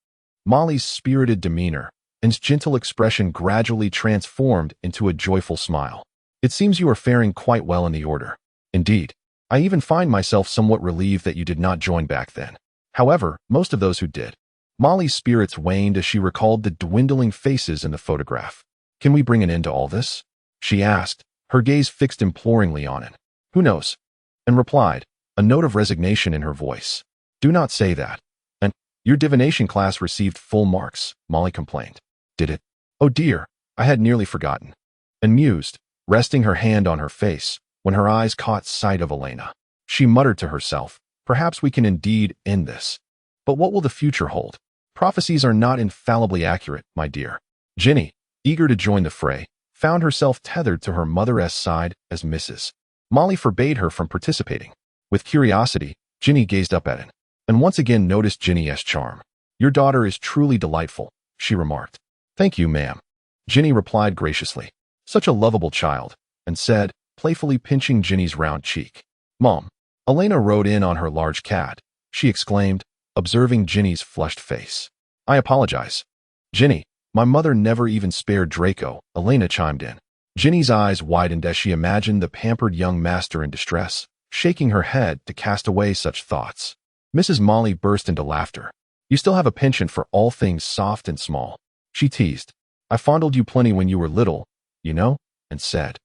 Molly's spirited demeanor, and gentle expression gradually transformed into a joyful smile. "It seems you are faring quite well in the Order. Indeed, I even find myself somewhat relieved that you did not join back then. However, most of those who did." Molly's spirits waned as she recalled the dwindling faces in the photograph. "Can we bring an end to all this?" she asked, her gaze fixed imploringly on it. "Who knows?" and replied, a note of resignation in her voice. "Do not say that. And your divination class received full marks," Molly complained. "Did it? Oh dear, I had nearly forgotten," and mused, resting her hand on her face, when her eyes caught sight of Elena. She muttered to herself, "Perhaps we can indeed end this. But what will the future hold? Prophecies are not infallibly accurate, my dear." Ginny, eager to join the fray, found herself tethered to her mother's side as Mrs. Molly forbade her from participating. With curiosity, Ginny gazed up at it, and once again noticed Ginny's charm. "Your daughter is truly delightful," she remarked. "Thank you, ma'am," Ginny replied graciously. "Such a lovable child," and said, playfully pinching Ginny's round cheek. "Mom." Elena rode in on her large cat, she exclaimed, observing Ginny's flushed face. "I apologize, Ginny. My mother never even spared Draco," Elena chimed in. Ginny's eyes widened as she imagined the pampered young master in distress, shaking her head to cast away such thoughts. Mrs. Molly burst into laughter. "You still have a penchant for all things soft and small," she teased. "I fondled you plenty when you were little, you know," and said,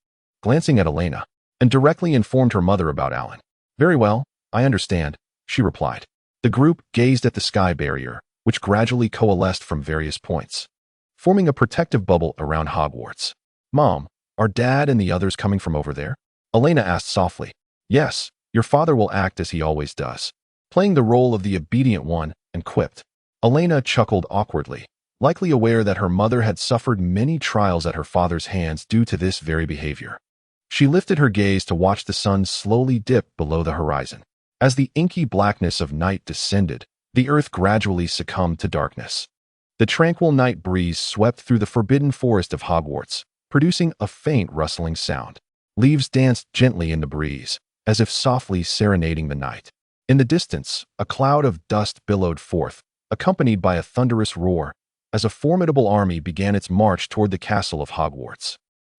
glancing at Elena, and directly informed her mother about Alan. "Very well, I understand," she replied. The group gazed at the sky barrier, which gradually coalesced from various points, forming a protective bubble around Hogwarts. "Mom, are Dad and the others coming from over there?" Elena asked softly. "Yes, your father will act as he always does," playing the role of the obedient one, and quipped. Elena chuckled awkwardly, likely aware that her mother had suffered many trials at her father's hands due to this very behavior. She lifted her gaze to watch the sun slowly dip below the horizon. As the inky blackness of night descended, the earth gradually succumbed to darkness. The tranquil night breeze swept through the forbidden forest of Hogwarts, producing a faint rustling sound. Leaves danced gently in the breeze, as if softly serenading the night. In the distance, a cloud of dust billowed forth, accompanied by a thunderous roar, as a formidable army began its march toward the castle of Hogwarts.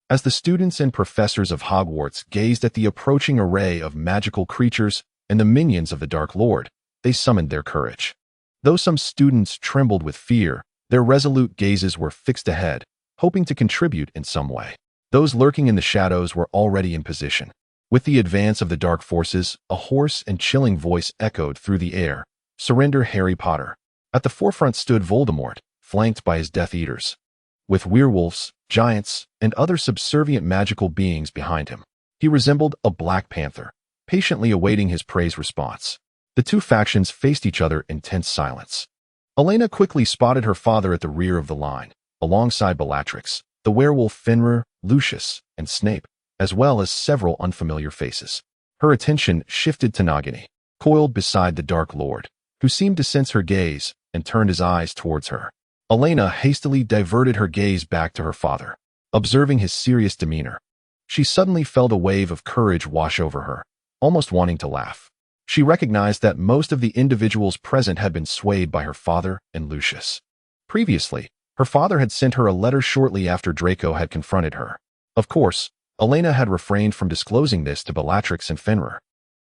As the students and professors of Hogwarts gazed at the approaching array of magical creatures and the minions of the Dark Lord, they summoned their courage. Though some students trembled with fear, their resolute gazes were fixed ahead, hoping to contribute in some way. Those lurking in the shadows were already in position. With the advance of the dark forces, a hoarse and chilling voice echoed through the air, "Surrender, Harry Potter." At the forefront stood Voldemort, flanked by his Death Eaters, with werewolves, giants, and other subservient magical beings behind him. He resembled a Black Panther, patiently awaiting his prey's response. The two factions faced each other in tense silence. Elena quickly spotted her father at the rear of the line, alongside Bellatrix, the werewolf Fenrir, Lucius, and Snape, as well as several unfamiliar faces. Her attention shifted to Nagini, coiled beside the Dark Lord, who seemed to sense her gaze and turned his eyes towards her. Elena hastily diverted her gaze back to her father. Observing his serious demeanor, she suddenly felt a wave of courage wash over her, almost wanting to laugh. She recognized that most of the individuals present had been swayed by her father and Lucius. Previously, her father had sent her a letter shortly after Draco had confronted her. Of course, Elena had refrained from disclosing this to Bellatrix and Fenrir.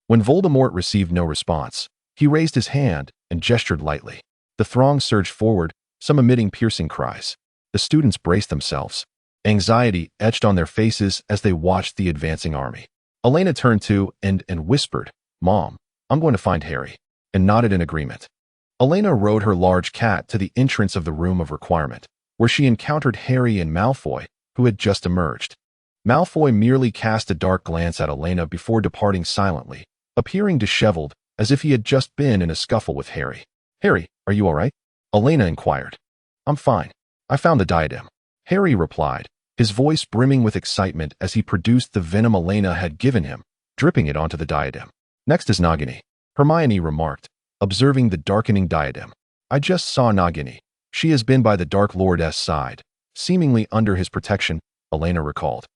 When Voldemort received no response, he raised his hand and gestured lightly. The throng surged forward, some emitting piercing cries. The students braced themselves. Anxiety etched on their faces as they watched the advancing army. Elena turned to and whispered, "Mom, I'm going to find Harry," and nodded in agreement. Elena rode her large cat to the entrance of the room of requirement, where she encountered Harry and Malfoy, who had just emerged. Malfoy merely cast a dark glance at Elena before departing silently, appearing disheveled, as if he had just been in a scuffle with Harry. "Harry, are you all right?" Elena inquired. "I'm fine. I found the diadem," Harry replied, his voice brimming with excitement as he produced the venom Elena had given him, dripping it onto the diadem. "Next is Nagini," Hermione remarked, observing the darkening diadem. "I just saw Nagini. She has been by the Dark Lord's side, seemingly under his protection," Elena recalled,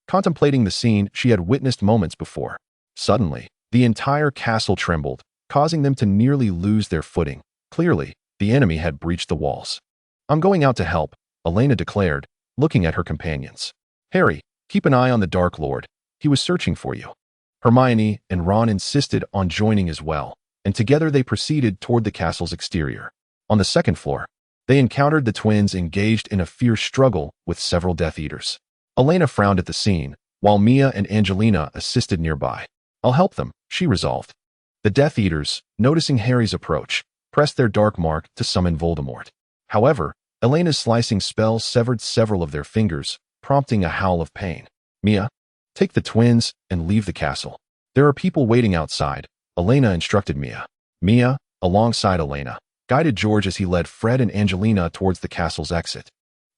contemplating the scene she had witnessed moments before. Suddenly, the entire castle trembled, causing them to nearly lose their footing. Clearly, the enemy had breached the walls. "I'm going out to help," Elena declared, looking at her companions. "Harry, keep an eye on the Dark Lord. He was searching for you." Hermione and Ron insisted on joining as well, and together they proceeded toward the castle's exterior. On the second floor, they encountered the twins engaged in a fierce struggle with several Death Eaters. Elena frowned at the scene, while Mia and Angelina assisted nearby. "I'll help them," she resolved. The Death Eaters, noticing Harry's approach, pressed their dark mark to summon Voldemort. However, Elena's slicing spell severed several of their fingers, prompting a howl of pain. "Mia, take the twins and leave the castle. There are people waiting outside," Elena instructed Mia. Mia, alongside Elena, guided George as he led Fred and Angelina towards the castle's exit.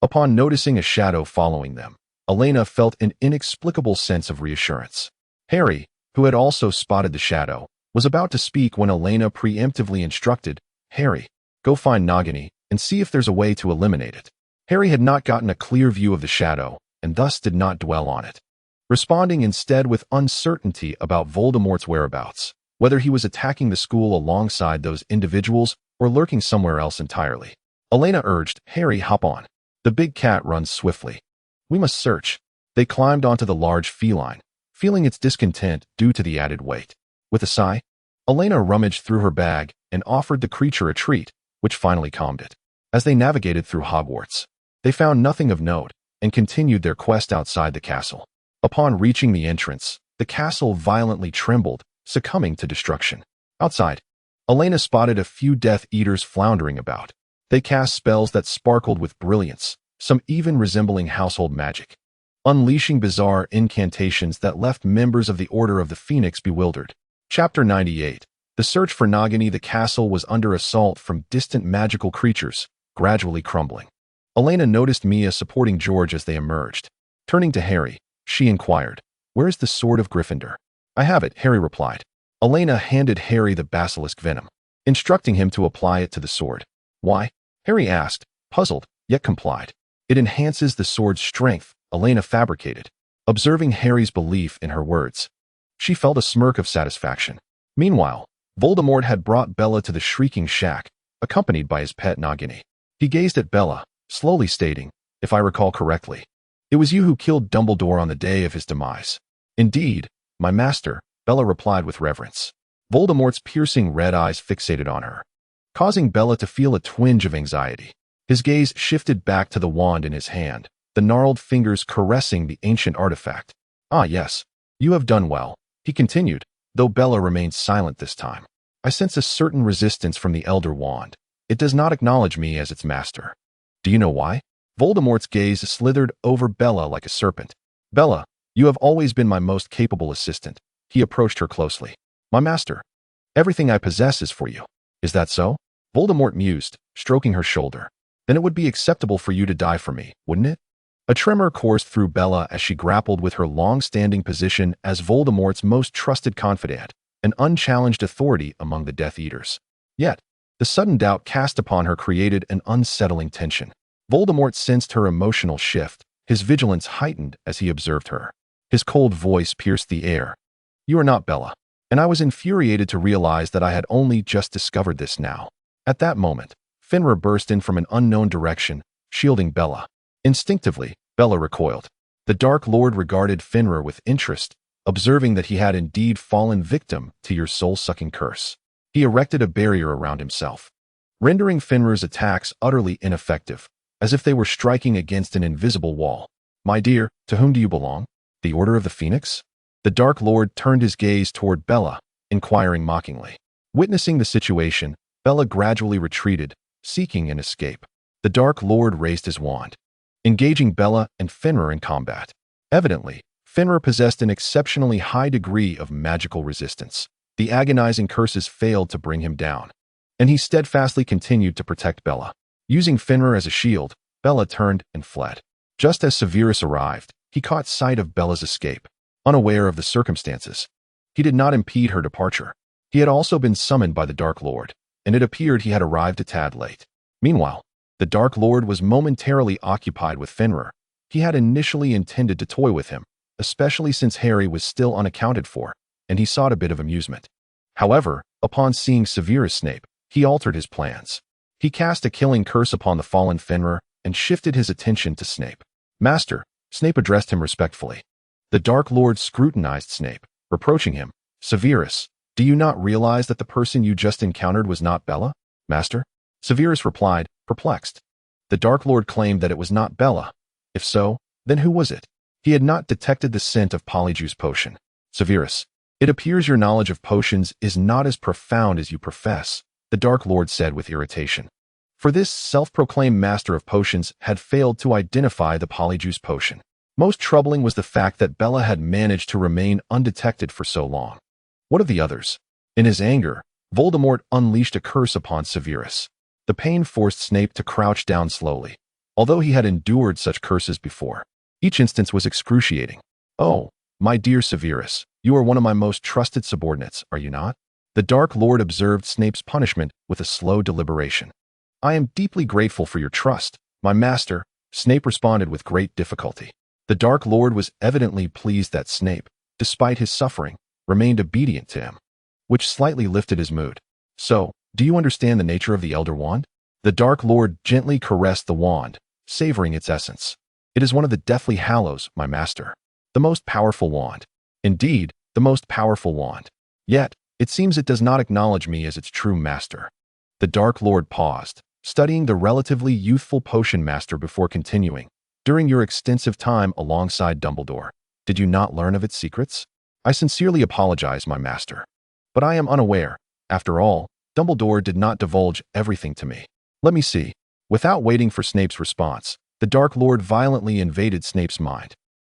Upon noticing a shadow following them, Elena felt an inexplicable sense of reassurance. Harry, who had also spotted the shadow, was about to speak when Elena preemptively instructed, "Harry, go find Nagini and see if there's a way to eliminate it." Harry had not gotten a clear view of the shadow and thus did not dwell on it, responding instead with uncertainty about Voldemort's whereabouts, whether he was attacking the school alongside those individuals or lurking somewhere else entirely. Elena urged, "Harry, hop on. The big cat runs swiftly. We must search." They climbed onto the large feline, feeling its discontent due to the added weight. With a sigh, Elena rummaged through her bag and offered the creature a treat, which finally calmed it. As they navigated through Hogwarts, they found nothing of note and continued their quest outside the castle. Upon reaching the entrance, the castle violently trembled, succumbing to destruction. Outside, Elena spotted a few Death Eaters floundering about. They cast spells that sparkled with brilliance, some even resembling household magic, unleashing bizarre incantations that left members of the Order of the Phoenix bewildered. Chapter 98. The search for Nagini. The castle was under assault from distant magical creatures, gradually crumbling. Elena noticed Mia supporting George as they emerged. Turning to Harry, she inquired, "Where is the sword of Gryffindor?" "I have it," Harry replied. Elena handed Harry the basilisk venom, instructing him to apply it to the sword. "Why?" Harry asked, puzzled, yet complied. "It enhances the sword's strength," Elena fabricated, observing Harry's belief in her words. She felt a smirk of satisfaction. Meanwhile, Voldemort had brought Bella to the Shrieking Shack, accompanied by his pet Nagini. He gazed at Bella, slowly stating, "If I recall correctly, it was you who killed Dumbledore on the day of his demise." "Indeed, my master," Bella replied with reverence. Voldemort's piercing red eyes fixated on her, causing Bella to feel a twinge of anxiety. His gaze shifted back to the wand in his hand, the gnarled fingers caressing the ancient artifact. "Ah, yes, you have done well," he continued, though Bella remained silent this time. "I sense a certain resistance from the Elder Wand. It does not acknowledge me as its master." "Do you know why?" Voldemort's gaze slithered over Bella like a serpent. "Bella, you have always been my most capable assistant." He approached her closely. "My master, everything I possess is for you. Is that so?" Voldemort mused, stroking her shoulder. "Then it would be acceptable for you to die for me, wouldn't it?" A tremor coursed through Bella as she grappled with her long-standing position as Voldemort's most trusted confidant, an unchallenged authority among the Death Eaters. Yet, the sudden doubt cast upon her created an unsettling tension. Voldemort sensed her emotional shift, His vigilance heightened as he observed her. His cold voice pierced the air. "You are not Bella." And I was infuriated to realize that I had only just discovered this now. At that moment, Finra burst in from an unknown direction, shielding Bella. Instinctively, Bella recoiled. The Dark Lord regarded Finra with interest, observing that he had indeed fallen victim to your soul-sucking curse. He erected a barrier around himself, rendering Finra's attacks utterly ineffective, as if they were striking against an invisible wall. "My dear, to whom do you belong? The Order of the Phoenix?" The Dark Lord turned his gaze toward Bella, inquiring mockingly. Witnessing the situation, Bella gradually retreated, seeking an escape. The Dark Lord raised his wand, engaging Bella and Finra in combat. Evidently, Finra possessed an exceptionally high degree of magical resistance. The agonizing curses failed to bring him down, and he steadfastly continued to protect Bella. Using Finra as a shield, Bella turned and fled. Just as Severus arrived, he caught sight of Bella's escape. Unaware of the circumstances, he did not impede her departure. He had also been summoned by the Dark Lord, and it appeared he had arrived a tad late. Meanwhile, the Dark Lord was momentarily occupied with Finra. He had initially intended to toy with him, especially since Harry was still unaccounted for, and he sought a bit of amusement. However, upon seeing Severus Snape, he altered his plans. He cast a killing curse upon the fallen Finra and shifted his attention to Snape. "Master," Snape addressed him respectfully. The Dark Lord scrutinized Snape, reproaching him. "Severus, do you not realize that the person you just encountered was not Bella?" "Master?" Severus replied, perplexed. The Dark Lord claimed that it was not Bella. If so, then who was it? He had not detected the scent of Polyjuice potion. "Severus, it appears your knowledge of potions is not as profound as you profess," the Dark Lord said with irritation. For this self-proclaimed master of potions had failed to identify the Polyjuice potion. Most troubling was the fact that Bella had managed to remain undetected for so long. What of the others? In his anger, Voldemort unleashed a curse upon Severus. The pain forced Snape to crouch down slowly, although he had endured such curses before. Each instance was excruciating. "Oh, my dear Severus, you are one of my most trusted subordinates, are you not?" The Dark Lord observed Snape's punishment with a slow deliberation. "I am deeply grateful for your trust, my master," Snape responded with great difficulty. The Dark Lord was evidently pleased that Snape, despite his suffering, remained obedient to him, which slightly lifted his mood. "So, do you understand the nature of the Elder Wand?" The Dark Lord gently caressed the wand, savoring its essence. "It is one of the Deathly Hallows, my master. The most powerful wand. Indeed, the most powerful wand. Yet, it seems it does not acknowledge me as its true master." The Dark Lord paused, studying the relatively youthful potion master before continuing. "During your extensive time alongside Dumbledore, did you not learn of its secrets? I sincerely apologize, my master. But I am unaware. After all, Dumbledore did not divulge everything to me. Let me see." Without waiting for Snape's response, the Dark Lord violently invaded Snape's mind.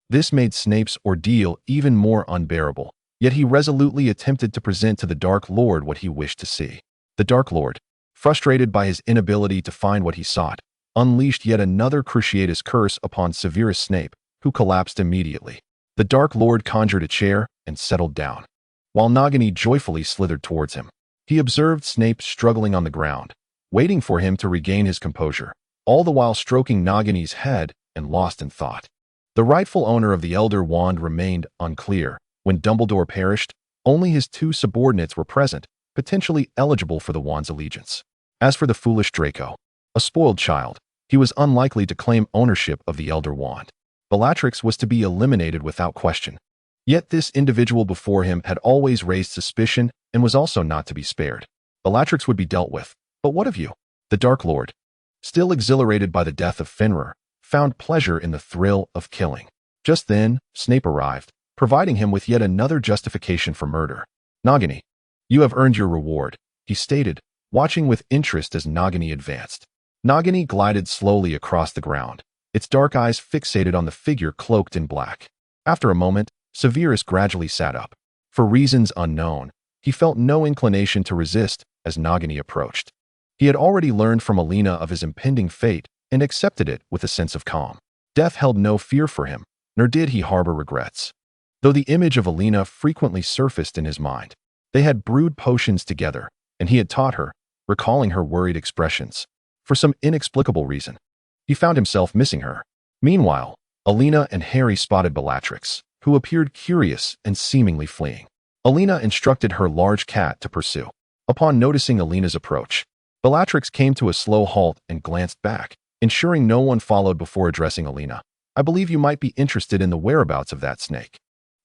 This made Snape's ordeal even more unbearable, yet he resolutely attempted to present to the Dark Lord what he wished to see. The Dark Lord, frustrated by his inability to find what he sought, unleashed yet another cruciatus curse upon Severus Snape, who collapsed immediately. The Dark Lord conjured a chair and settled down, while Nagini joyfully slithered towards him. He observed Snape struggling on the ground, waiting for him to regain his composure, all the while stroking Nagini's head and lost in thought. The rightful owner of the Elder Wand remained unclear. When Dumbledore perished, only his two subordinates were present, potentially eligible for the wand's allegiance. As for the foolish Draco, a spoiled child, he was unlikely to claim ownership of the Elder Wand. Bellatrix was to be eliminated without question. Yet this individual before him had always raised suspicion and was also not to be spared. Bellatrix would be dealt with. But what of you? The Dark Lord, still exhilarated by the death of Finra, found pleasure in the thrill of killing. Just then, Snape arrived, providing him with yet another justification for murder. "Nagini, you have earned your reward," he stated, watching with interest as Nagini advanced. Nagini glided slowly across the ground, its dark eyes fixated on the figure cloaked in black. After a moment, Severus gradually sat up. For reasons unknown, he felt no inclination to resist as Nagini approached. He had already learned from Elena of his impending fate and accepted it with a sense of calm. Death held no fear for him, nor did he harbor regrets. Though the image of Elena frequently surfaced in his mind, they had brewed potions together, and he had taught her, recalling her worried expressions. For some inexplicable reason, he found himself missing her. Meanwhile, Elena and Harry spotted Bellatrix, who appeared curious and seemingly fleeing. Elena instructed her large cat to pursue. Upon noticing Elena's approach, Bellatrix came to a slow halt and glanced back, ensuring no one followed before addressing Elena. I believe you might be interested in the whereabouts of that snake.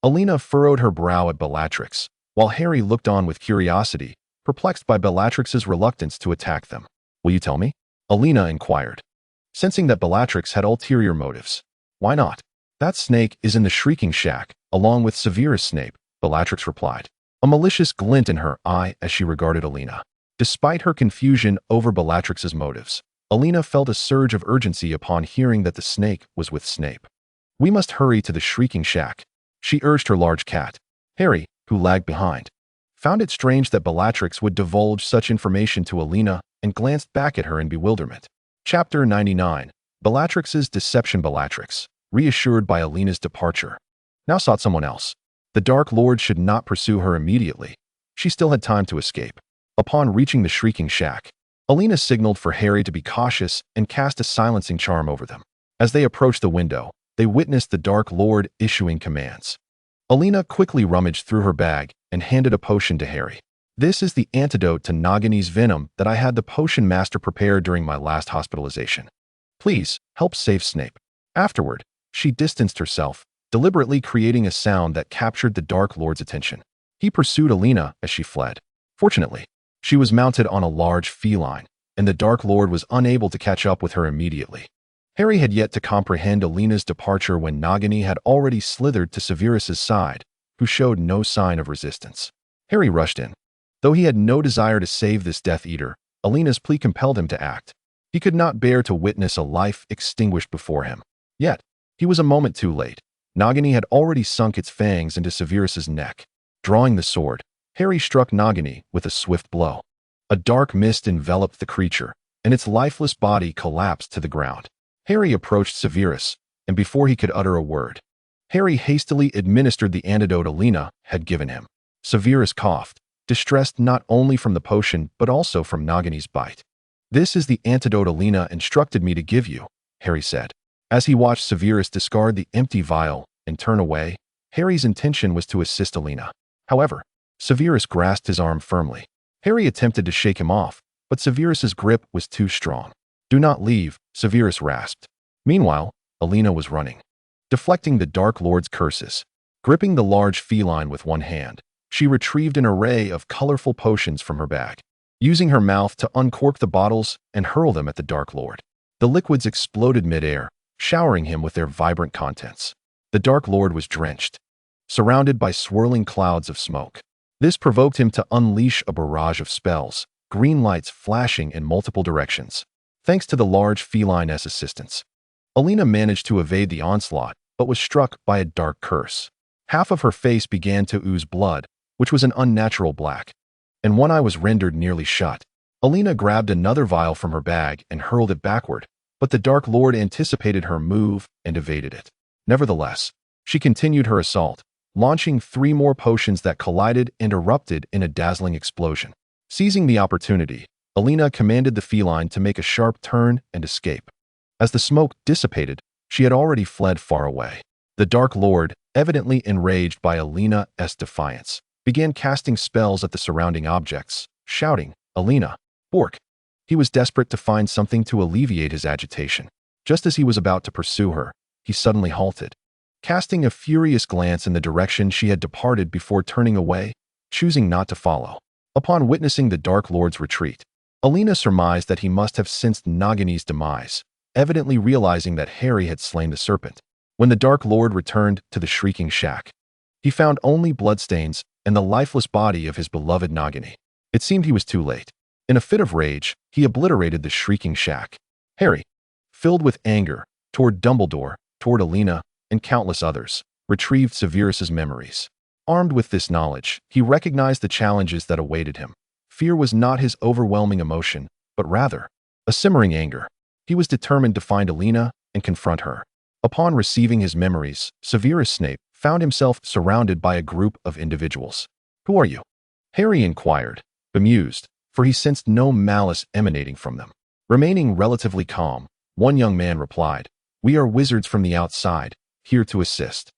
Elena furrowed her brow at Bellatrix, while Harry looked on with curiosity, perplexed by Bellatrix's reluctance to attack them. Will you tell me? Elena inquired, sensing that Bellatrix had ulterior motives. Why not? That snake is in the Shrieking Shack, along with Severus Snape, Bellatrix replied, a malicious glint in her eye as she regarded Elena. Despite her confusion over Bellatrix's motives, Elena felt a surge of urgency upon hearing that the snake was with Snape. We must hurry to the Shrieking Shack, she urged her large cat. Harry, who lagged behind, found it strange that Bellatrix would divulge such information to Elena and glanced back at her in bewilderment. Chapter 99. Bellatrix's Deception. Bellatrix, reassured by Elena's departure, now sought someone else. The Dark Lord should not pursue her immediately. She still had time to escape. Upon reaching the Shrieking Shack, Elena signaled for Harry to be cautious and cast a silencing charm over them. As they approached the window, they witnessed the Dark Lord issuing commands. Elena quickly rummaged through her bag and handed a potion to Harry. This is the antidote to Nagini's venom that I had the potion master prepare during my last hospitalization. Please, help save Snape. Afterward, she distanced herself, deliberately creating a sound that captured the Dark Lord's attention. He pursued Elena as she fled. Fortunately, she was mounted on a large feline, and the Dark Lord was unable to catch up with her immediately. Harry had yet to comprehend Elena's departure when Nagini had already slithered to Severus's side, who showed no sign of resistance. Harry rushed in. Though he had no desire to save this Death Eater, Elena's plea compelled him to act. He could not bear to witness a life extinguished before him. Yet, he was a moment too late. Nagini had already sunk its fangs into Severus's neck. Drawing the sword, Harry struck Nagini with a swift blow. A dark mist enveloped the creature, and its lifeless body collapsed to the ground. Harry approached Severus, and before he could utter a word, Harry hastily administered the antidote Elena had given him. Severus coughed, distressed not only from the potion but also from Nagini's bite. This is the antidote Elena instructed me to give you, Harry said. As he watched Severus discard the empty vial and turn away, Harry's intention was to assist Elena. However, Severus grasped his arm firmly. Harry attempted to shake him off, but Severus's grip was too strong. Do not leave, Severus rasped. Meanwhile, Elena was running, deflecting the Dark Lord's curses. Gripping the large feline with one hand, she retrieved an array of colorful potions from her bag, using her mouth to uncork the bottles and hurl them at the Dark Lord. The liquids exploded mid-air, showering him with their vibrant contents. The Dark Lord was drenched, surrounded by swirling clouds of smoke. This provoked him to unleash a barrage of spells, green lights flashing in multiple directions. Thanks to the large feline's assistance, Elena managed to evade the onslaught, but was struck by a dark curse. Half of her face began to ooze blood, which was an unnatural black, and one eye was rendered nearly shut. Elena grabbed another vial from her bag and hurled it backward, but the Dark Lord anticipated her move and evaded it. Nevertheless, she continued her assault, launching 3 more potions that collided and erupted in a dazzling explosion. Seizing the opportunity, Elena commanded the feline to make a sharp turn and escape. As the smoke dissipated, she had already fled far away. The Dark Lord, evidently enraged by Elena's defiance, began casting spells at the surrounding objects, shouting, "Elena, Bork!" He was desperate to find something to alleviate his agitation. Just as he was about to pursue her, he suddenly halted, casting a furious glance in the direction she had departed before turning away, choosing not to follow. Upon witnessing the Dark Lord's retreat, Elena surmised that he must have sensed Nagini's demise, evidently realizing that Harry had slain the serpent. When the Dark Lord returned to the Shrieking Shack, he found only bloodstains and the lifeless body of his beloved Nagini. It seemed he was too late. In a fit of rage, he obliterated the Shrieking Shack. Harry, filled with anger, toward Dumbledore, toward Elena, and countless others, retrieved Severus's memories. Armed with this knowledge, he recognized the challenges that awaited him. Fear was not his overwhelming emotion, but rather a simmering anger. He was determined to find Elena and confront her. Upon receiving his memories, Severus Snape found himself surrounded by a group of individuals. "Who are you?" Harry inquired, bemused, for he sensed no malice emanating from them. Remaining relatively calm, one young man replied, We are wizards from the outside, here to assist.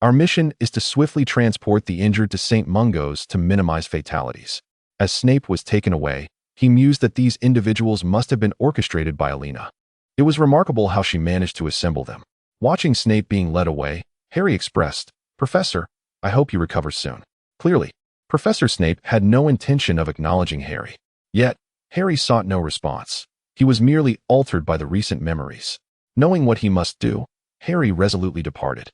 Our mission is to swiftly transport the injured to St. Mungo's to minimize fatalities. As Snape was taken away, he mused that these individuals must have been orchestrated by Elena. It was remarkable how she managed to assemble them. Watching Snape being led away, Harry expressed, "Professor, I hope you recover soon." Clearly, Professor Snape had no intention of acknowledging Harry. Yet, Harry sought no response. He was merely altered by the recent memories. Knowing what he must do, Harry resolutely departed.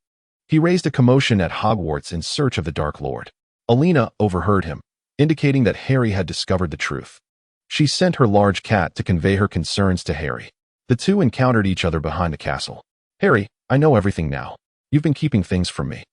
He raised a commotion at Hogwarts in search of the Dark Lord. Elena overheard him, indicating that Harry had discovered the truth. She sent her large cat to convey her concerns to Harry. The two encountered each other behind the castle. "Harry, I know everything now. You've been keeping things from me,"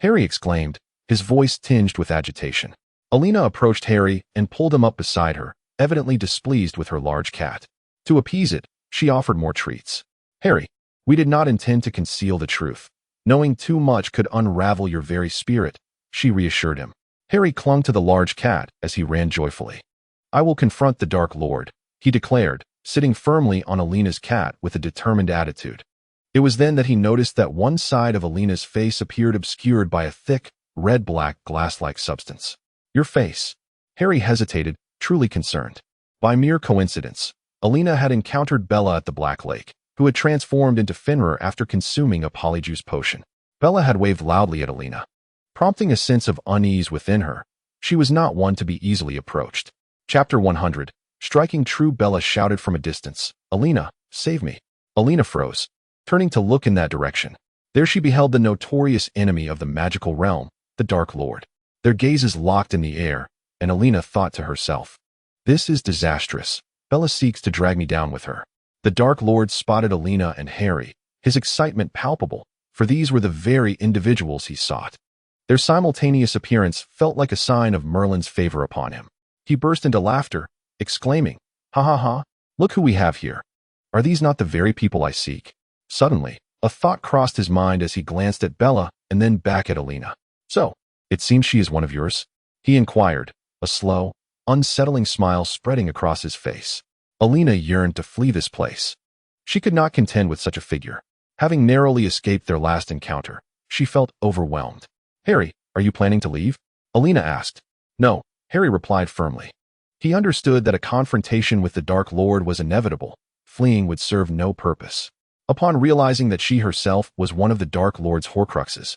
Harry exclaimed, his voice tinged with agitation. Elena approached Harry and pulled him up beside her, evidently displeased with her large cat. To appease it, she offered more treats. "Harry, we did not intend to conceal the truth. Knowing too much could unravel your very spirit," she reassured him. Harry clung to the large cat as he ran joyfully. "I will confront the Dark Lord," he declared, sitting firmly on Elena's cat with a determined attitude. It was then that he noticed that one side of Elena's face appeared obscured by a thick, red-black, glass-like substance. "Your face." Harry hesitated, truly concerned. By mere coincidence, Elena had encountered Bella at the Black Lake, who had transformed into Fenrir after consuming a polyjuice potion. Bella had waved loudly at Elena, prompting a sense of unease within her. She was not one to be easily approached. Chapter 100. Striking true. Bella shouted from a distance, "Elena, save me." Elena froze, turning to look in that direction. There she beheld the notorious enemy of the magical realm, the Dark Lord. Their gazes locked in the air, and Elena thought to herself, "This is disastrous. Bella seeks to drag me down with her." The Dark Lord spotted Elena and Harry, his excitement palpable, for these were the very individuals he sought. Their simultaneous appearance felt like a sign of Merlin's favor upon him. He burst into laughter, exclaiming, "Ha ha ha, look who we have here. Are these not the very people I seek?" Suddenly, a thought crossed his mind as he glanced at Bella and then back at Elena. "So, it seems she is one of yours?" he inquired, a slow, unsettling smile spreading across his face. Elena yearned to flee this place. She could not contend with such a figure. Having narrowly escaped their last encounter, she felt overwhelmed. "Harry, are you planning to leave?" Elena asked. "No," Harry replied firmly. He understood that a confrontation with the Dark Lord was inevitable. Fleeing would serve no purpose. Upon realizing that she herself was one of the Dark Lord's Horcruxes,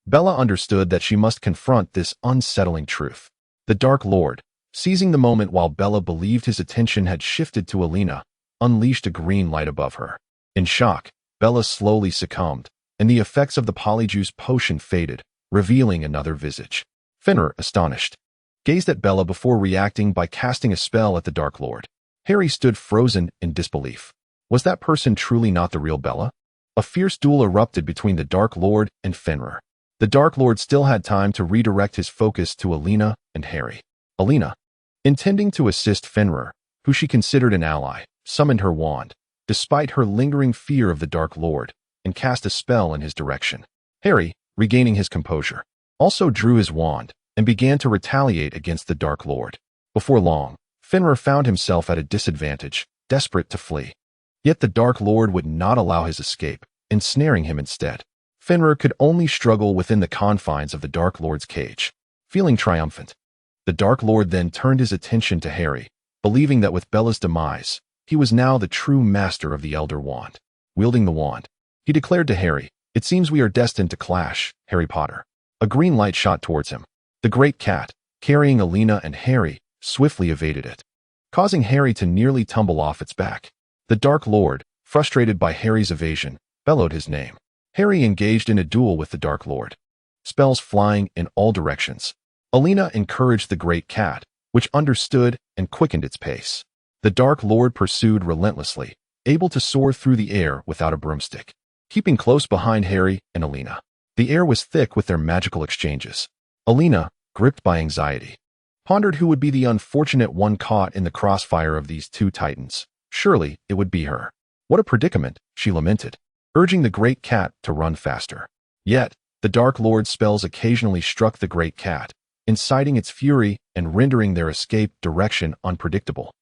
Bella understood that she must confront this unsettling truth. The Dark Lord, seizing the moment while Bella believed his attention had shifted to Elena, unleashed a green light above her. In shock, Bella slowly succumbed, and the effects of the polyjuice potion faded, revealing another visage. Fenrir, astonished, gazed at Bella before reacting by casting a spell at the Dark Lord. Harry stood frozen in disbelief. Was that person truly not the real Bella? A fierce duel erupted between the Dark Lord and Fenrir. The Dark Lord still had time to redirect his focus to Elena and Harry. Elena, intending to assist Fenrir, who she considered an ally, summoned her wand, despite her lingering fear of the Dark Lord, and cast a spell in his direction. Harry, regaining his composure, also drew his wand and began to retaliate against the Dark Lord. Before long, Fenrir found himself at a disadvantage, desperate to flee. Yet the Dark Lord would not allow his escape, ensnaring him instead. Fenrir could only struggle within the confines of the Dark Lord's cage. Feeling triumphant, the Dark Lord then turned his attention to Harry, believing that with Bella's demise, he was now the true master of the Elder Wand. Wielding the wand, he declared to Harry, "It seems we are destined to clash, Harry Potter." A green light shot towards him. The great cat, carrying Elena and Harry, swiftly evaded it, causing Harry to nearly tumble off its back. The Dark Lord, frustrated by Harry's evasion, bellowed his name. Harry engaged in a duel with the Dark Lord, spells flying in all directions. Elena encouraged the great cat, which understood and quickened its pace. The Dark Lord pursued relentlessly, able to soar through the air without a broomstick, keeping close behind Harry and Elena. The air was thick with their magical exchanges. Elena, gripped by anxiety, pondered who would be the unfortunate one caught in the crossfire of these two titans. Surely it would be her. What a predicament, she lamented, urging the great cat to run faster. Yet, the Dark Lord's spells occasionally struck the great cat, inciting its fury and rendering their escape direction unpredictable.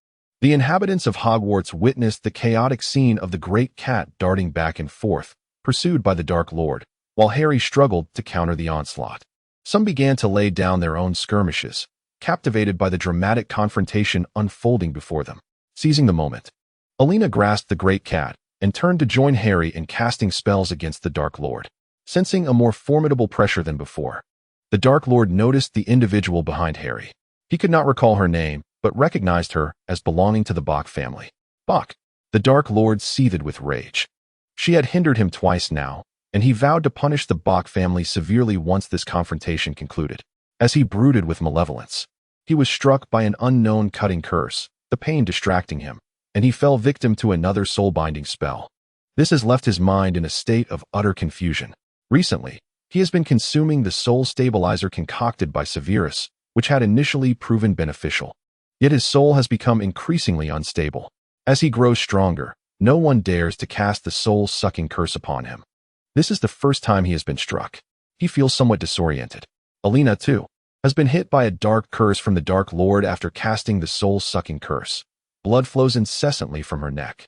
The inhabitants of Hogwarts witnessed the chaotic scene of the great cat darting back and forth, pursued by the Dark Lord, while Harry struggled to counter the onslaught. Some began to lay down their own skirmishes, captivated by the dramatic confrontation unfolding before them. Seizing the moment, Elena grasped the great cat and turned to join Harry in casting spells against the Dark Lord. Sensing a more formidable pressure than before, the Dark Lord noticed the individual behind Harry. He could not recall her name, but recognized her as belonging to the Bach family. Bach! The Dark Lord seethed with rage. She had hindered him twice now, and he vowed to punish the Bach family severely once this confrontation concluded. As he brooded with malevolence, he was struck by an unknown cutting curse, the pain distracting him, and he fell victim to another soul-binding spell. This has left his mind in a state of utter confusion. Recently, he has been consuming the soul stabilizer concocted by Severus, which had initially proven beneficial. Yet his soul has become increasingly unstable. As he grows stronger, no one dares to cast the soul-sucking curse upon him. This is the first time he has been struck. He feels somewhat disoriented. Elena, too, has been hit by a dark curse from the Dark Lord after casting the soul-sucking curse. Blood flows incessantly from her neck.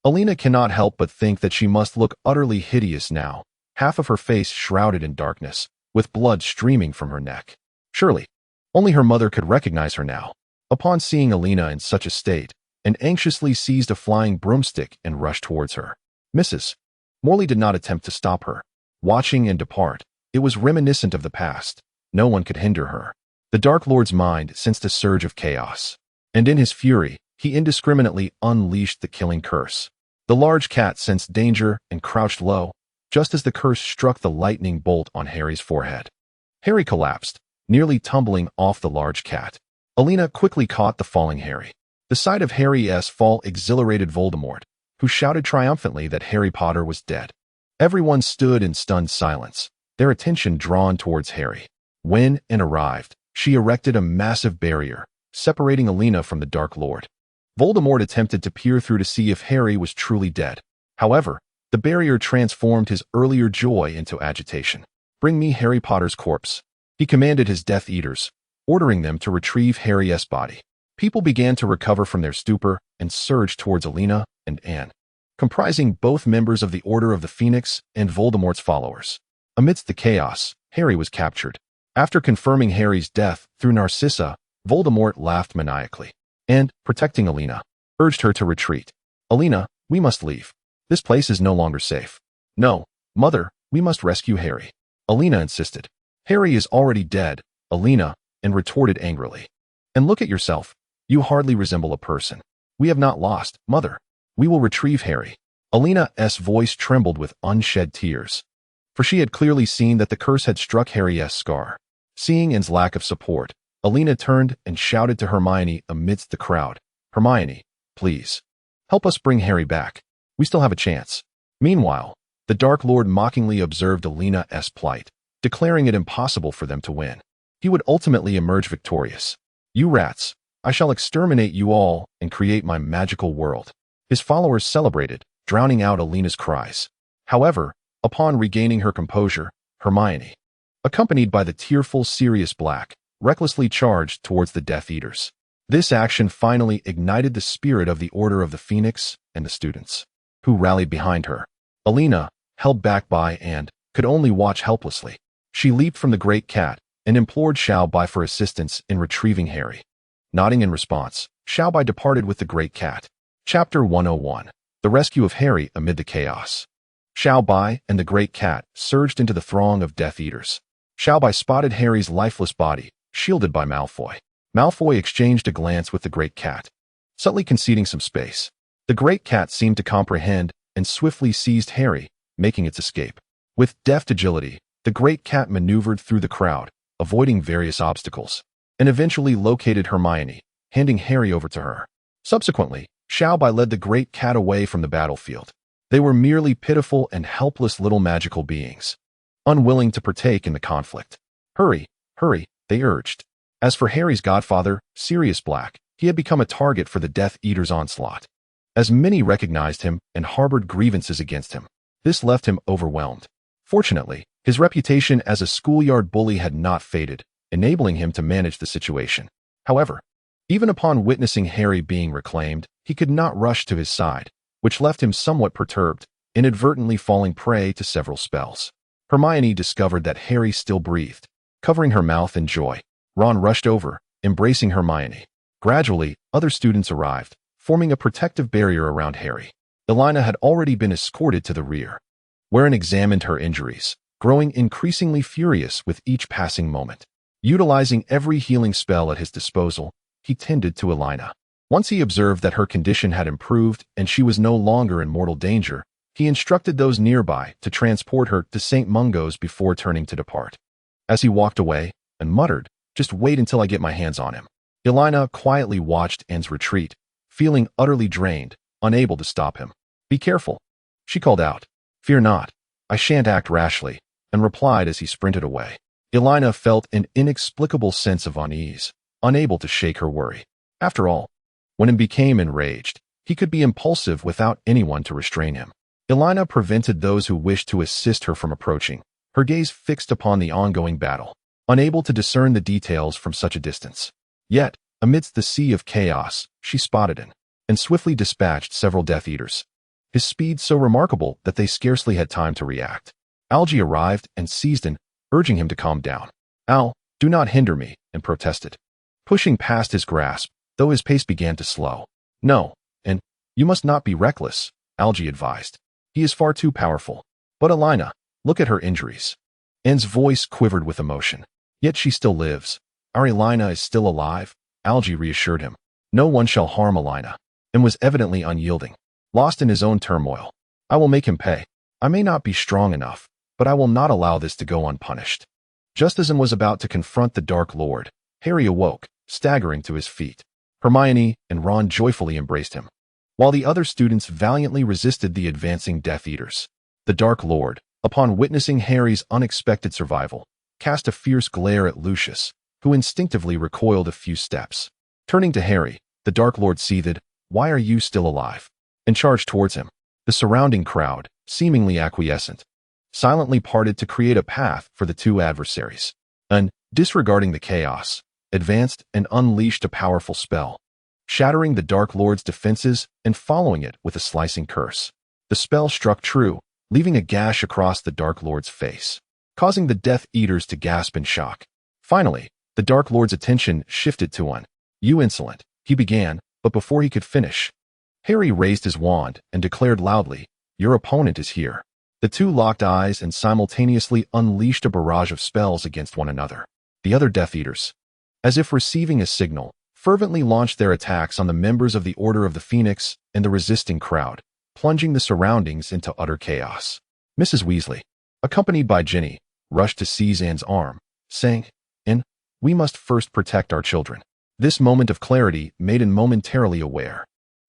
Elena cannot help but think that she must look utterly hideous now, half of her face shrouded in darkness, with blood streaming from her neck. Surely, only her mother could recognize her now. Upon seeing Elena in such a state, and anxiously seized a flying broomstick and rushed towards her. Mrs. Morley did not attempt to stop her. Watching and depart, it was reminiscent of the past. No one could hinder her. The Dark Lord's mind sensed a surge of chaos, and in his fury, he indiscriminately unleashed the killing curse. The large cat sensed danger and crouched low, just as the curse struck the lightning bolt on Harry's forehead. Harry collapsed, nearly tumbling off the large cat. Elena quickly caught the falling Harry. The sight of Harry's fall exhilarated Voldemort, who shouted triumphantly that Harry Potter was dead. Everyone stood in stunned silence, their attention drawn towards Harry. When Anne arrived, she erected a massive barrier, separating Elena from the Dark Lord. Voldemort attempted to peer through to see if Harry was truly dead. However, the barrier transformed his earlier joy into agitation. "Bring me Harry Potter's corpse," he commanded his Death Eaters, ordering them to retrieve Harry's body. People began to recover from their stupor and surged towards Elena and Anne, comprising both members of the Order of the Phoenix and Voldemort's followers. Amidst the chaos, Harry was captured. After confirming Harry's death through Narcissa, Voldemort laughed maniacally, and, protecting Elena, urged her to retreat. "Elena, we must leave. This place is no longer safe." "No, Mother, we must rescue Harry," Elena insisted. "Harry is already dead," Elena and retorted angrily. "And look at yourself. You hardly resemble a person." "We have not lost, Mother. We will retrieve Harry." Elena's voice trembled with unshed tears, for she had clearly seen that the curse had struck Harry's scar. Seeing Anne's lack of support, Elena turned and shouted to Hermione amidst the crowd, "Hermione, please, help us bring Harry back. We still have a chance." Meanwhile, the Dark Lord mockingly observed Elena's plight, declaring it impossible for them to win. He would ultimately emerge victorious. "You rats, I shall exterminate you all and create my magical world." His followers celebrated, drowning out Elena's cries. However, upon regaining her composure, Hermione, accompanied by the tearful Sirius Black, recklessly charged towards the Death Eaters. This action finally ignited the spirit of the Order of the Phoenix and the students, who rallied behind her. Elena, held back by and could only watch helplessly. She leaped from the great cat and implored Xiaobai for assistance in retrieving Harry. Nodding in response, Xiaobai departed with the great cat. Chapter 101. The Rescue of Harry Amid the Chaos. Xiaobai and the great cat surged into the throng of Death Eaters. Xiaobai spotted Harry's lifeless body, shielded by Malfoy. Malfoy exchanged a glance with the great cat, subtly conceding some space. The great cat seemed to comprehend and swiftly seized Harry, making its escape. With deft agility, the great cat maneuvered through the crowd, avoiding various obstacles, and eventually located Hermione, handing Harry over to her. Subsequently, Xiaobai led the great cat away from the battlefield. They were merely pitiful and helpless little magical beings, unwilling to partake in the conflict. "Hurry, hurry," they urged. As for Harry's godfather, Sirius Black, he had become a target for the Death Eaters' onslaught, as many recognized him and harbored grievances against him. This left him overwhelmed. Fortunately, his reputation as a schoolyard bully had not faded, enabling him to manage the situation. However, even upon witnessing Harry being reclaimed, he could not rush to his side, which left him somewhat perturbed. inadvertently falling prey to several spells. Hermione discovered that Harry still breathed, covering her mouth in joy. Ron rushed over, embracing Hermione. Gradually, other students arrived, forming a protective barrier around Harry. Elena had already been escorted to the rear, wherein examined her injuries, growing increasingly furious with each passing moment. Utilizing every healing spell at his disposal, he tended to Elena. Once he observed that her condition had improved and she was no longer in mortal danger, he instructed those nearby to transport her to St. Mungo's before turning to depart. As he walked away, and muttered, "Just wait until I get my hands on him," Elena quietly watched Anne's retreat, feeling utterly drained, unable to stop him. "Be careful," she called out. "Fear not, I shan't act rashly," and replied as he sprinted away. Elena felt an inexplicable sense of unease, unable to shake her worry. After all, when he became enraged, he could be impulsive without anyone to restrain him. Elena prevented those who wished to assist her from approaching, her gaze fixed upon the ongoing battle, unable to discern the details from such a distance. Yet, amidst the sea of chaos, she spotted him, and swiftly dispatched several Death Eaters. His speed so remarkable that they scarcely had time to react. Algy arrived and seized him, urging him to calm down. "Al, do not hinder me," and protested, pushing past his grasp, though his pace began to slow. "No, and you must not be reckless," Algy advised. "He is far too powerful." "But Elena, look at her injuries." Anne's voice quivered with emotion. "Yet she still lives. Our Elena is still alive," Algy reassured him. "No one shall harm Elena," and was evidently unyielding, lost in his own turmoil. "I will make him pay. I may not be strong enough, but I will not allow this to go unpunished." Just as he was about to confront the Dark Lord, Harry awoke, staggering to his feet. Hermione and Ron joyfully embraced him, while the other students valiantly resisted the advancing Death Eaters. The Dark Lord, upon witnessing Harry's unexpected survival, cast a fierce glare at Lucius, who instinctively recoiled a few steps. Turning to Harry, the Dark Lord seethed, "Why are you still alive?" and charged towards him. The surrounding crowd, seemingly acquiescent, silently parted to create a path for the two adversaries. And, disregarding the chaos, advanced and unleashed a powerful spell, shattering the Dark Lord's defenses and following it with a slicing curse. The spell struck true, leaving a gash across the Dark Lord's face, causing the Death Eaters to gasp in shock. Finally, the Dark Lord's attention shifted to one. "You insolent," he began, but before he could finish, Harry raised his wand and declared loudly, "Your opponent is here." The two locked eyes and simultaneously unleashed a barrage of spells against one another. The other Death Eaters, as if receiving a signal, fervently launched their attacks on the members of the Order of the Phoenix and the resisting crowd, plunging the surroundings into utter chaos. Mrs. Weasley, accompanied by Ginny, rushed to seize Anne's arm, saying, "Anne, we must first protect our children." This moment of clarity made Anne momentarily aware,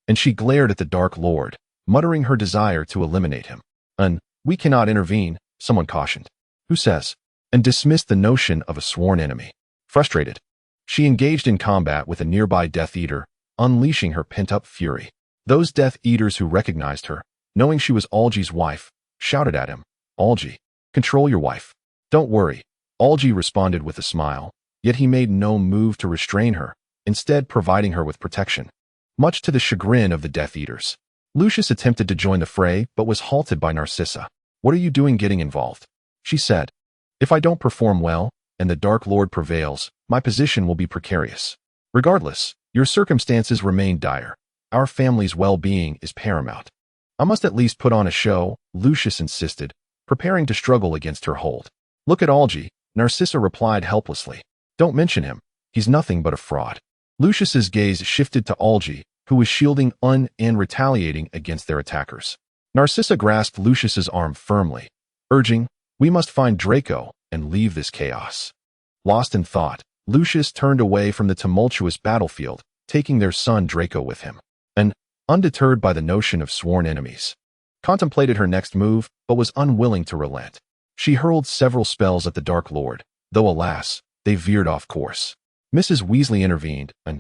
and she glared at the Dark Lord, muttering her desire to eliminate him. "Anne, we cannot intervene," someone cautioned. "Who says?" and dismissed the notion of a sworn enemy. Frustrated, she engaged in combat with a nearby Death Eater, unleashing her pent-up fury. Those Death Eaters who recognized her, knowing she was Algy's wife, shouted at him, "Algy, control your wife." "Don't worry," Algy responded with a smile, yet he made no move to restrain her, instead providing her with protection, much to the chagrin of the Death Eaters. Lucius attempted to join the fray but was halted by Narcissa. "What are you doing getting involved?" she said. "If I don't perform well, and the Dark Lord prevails, my position will be precarious. Regardless, your circumstances remain dire. Our family's well-being is paramount." "I must at least put on a show," Lucius insisted, preparing to struggle against her hold. "Look at Algy," Narcissa replied helplessly. "Don't mention him. He's nothing but a fraud." Lucius's gaze shifted to Algy, who was shielding and retaliating against their attackers. Narcissa grasped Lucius's arm firmly, urging, "We must find Draco and leave this chaos." Lost in thought, Lucius turned away from the tumultuous battlefield, taking their son Draco with him, and, undeterred by the notion of sworn enemies, contemplated her next move but was unwilling to relent. She hurled several spells at the Dark Lord, though alas, they veered off course. Mrs. Weasley intervened, and,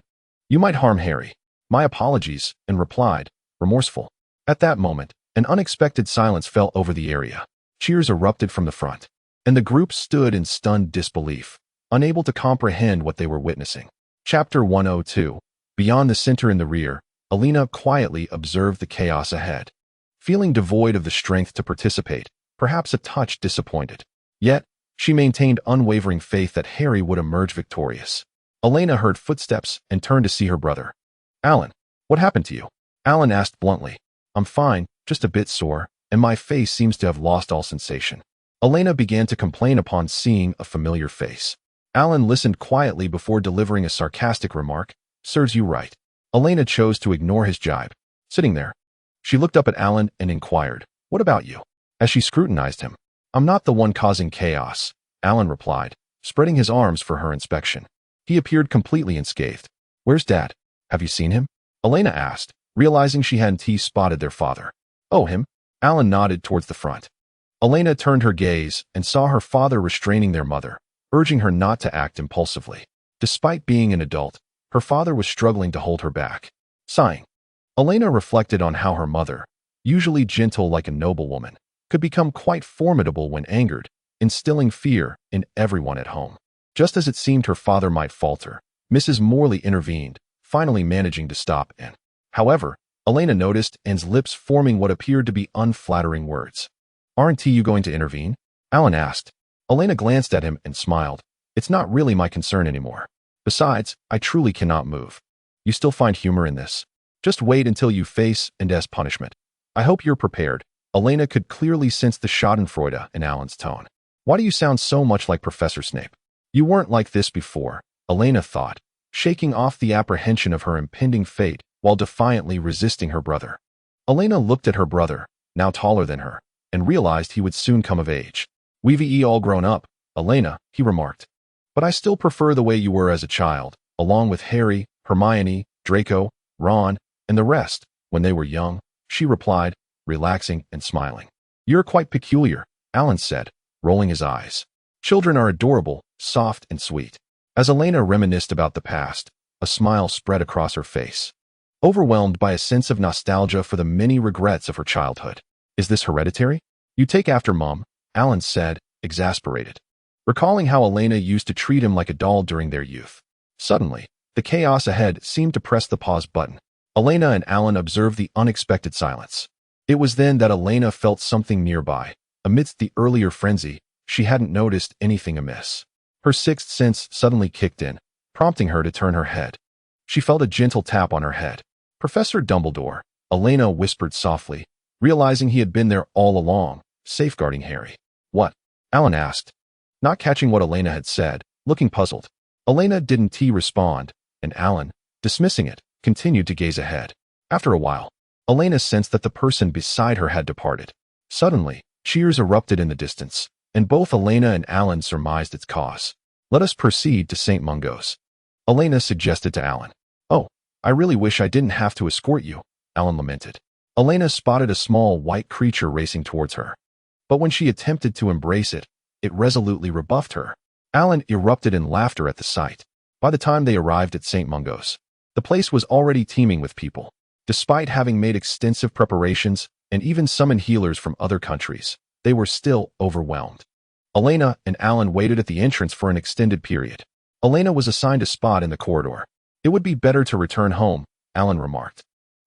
"You might harm Harry. My apologies," and replied, remorseful. At that moment, an unexpected silence fell over the area. Cheers erupted from the front, and the group stood in stunned disbelief, unable to comprehend what they were witnessing. Chapter 102. Beyond the center in the rear, Elena quietly observed the chaos ahead. feeling devoid of the strength to participate, perhaps a touch disappointed. Yet, she maintained unwavering faith that Harry would emerge victorious. Elena heard footsteps and turned to see her brother. "Alan, what happened to you?" Alan asked bluntly. "I'm fine, just a bit sore, and my face seems to have lost all sensation." Elena began to complain upon seeing a familiar face. Alan listened quietly before delivering a sarcastic remark. "Serves you right." Elena chose to ignore his jibe. Sitting there, she looked up at Alan and inquired, "What about you?" As she scrutinized him. "I'm not the one causing chaos," Alan replied, spreading his arms for her inspection. He appeared completely unscathed. "Where's Dad? Have you seen him?" Elena asked, realizing she hadn't spotted their father. "Oh, him?" Alan nodded towards the front. Elena turned her gaze and saw her father restraining their mother, urging her not to act impulsively. Despite being an adult, her father was struggling to hold her back. Sighing, Elena reflected on how her mother, usually gentle like a noblewoman, could become quite formidable when angered, instilling fear in everyone at home. Just as it seemed her father might falter, Mrs. Morley intervened, finally managing to stop And. However, Elena noticed Anne's lips forming what appeared to be unflattering words. "Aren't you going to intervene?" Alan asked. Elena glanced at him and smiled. "It's not really my concern anymore. Besides, I truly cannot move." "You still find humor in this? Just wait until you face And's punishment. I hope you're prepared." Elena could clearly sense the schadenfreude in Alan's tone. "Why do you sound so much like Professor Snape?" "You weren't like this before," Elena thought, shaking off the apprehension of her impending fate while defiantly resisting her brother. Elena looked at her brother, now taller than her, and realized he would soon come of age. "We've all grown up, Elena," he remarked. "But I still prefer the way you were as a child, along with Harry, Hermione, Draco, Ron, and the rest, when they were young," she replied, relaxing and smiling. "You're quite peculiar," Alan said, rolling his eyes. "Children are adorable, soft and sweet." As Elena reminisced about the past, a smile spread across her face, overwhelmed by a sense of nostalgia for the many regrets of her childhood. "Is this hereditary? You take after Mom," Alan said, exasperated, recalling how Elena used to treat him like a doll during their youth. Suddenly, the chaos ahead seemed to press the pause button. Elena and Alan observed the unexpected silence. It was then that Elena felt something nearby. Amidst the earlier frenzy, she hadn't noticed anything amiss. Her sixth sense suddenly kicked in, prompting her to turn her head. She felt a gentle tap on her head. "Professor Dumbledore," Elena whispered softly, realizing he had been there all along, safeguarding Harry. "What?" Alan asked, not catching what Elena had said, looking puzzled. Elena didn't respond, and Alan, dismissing it, continued to gaze ahead. After a while, Elena sensed that the person beside her had departed. Suddenly, cheers erupted in the distance, and both Elena and Alan surmised its cause. "Let us proceed to St. Mungo's," Elena suggested to Alan. "Oh, I really wish I didn't have to escort you," Alan lamented. Elena spotted a small white creature racing towards her. But when she attempted to embrace it, it resolutely rebuffed her. Alan erupted in laughter at the sight. By the time they arrived at St. Mungo's, the place was already teeming with people. Despite having made extensive preparations and even summoned healers from other countries, they were still overwhelmed. Elena and Alan waited at the entrance for an extended period. Elena was assigned a spot in the corridor. "It would be better to return home," Alan remarked.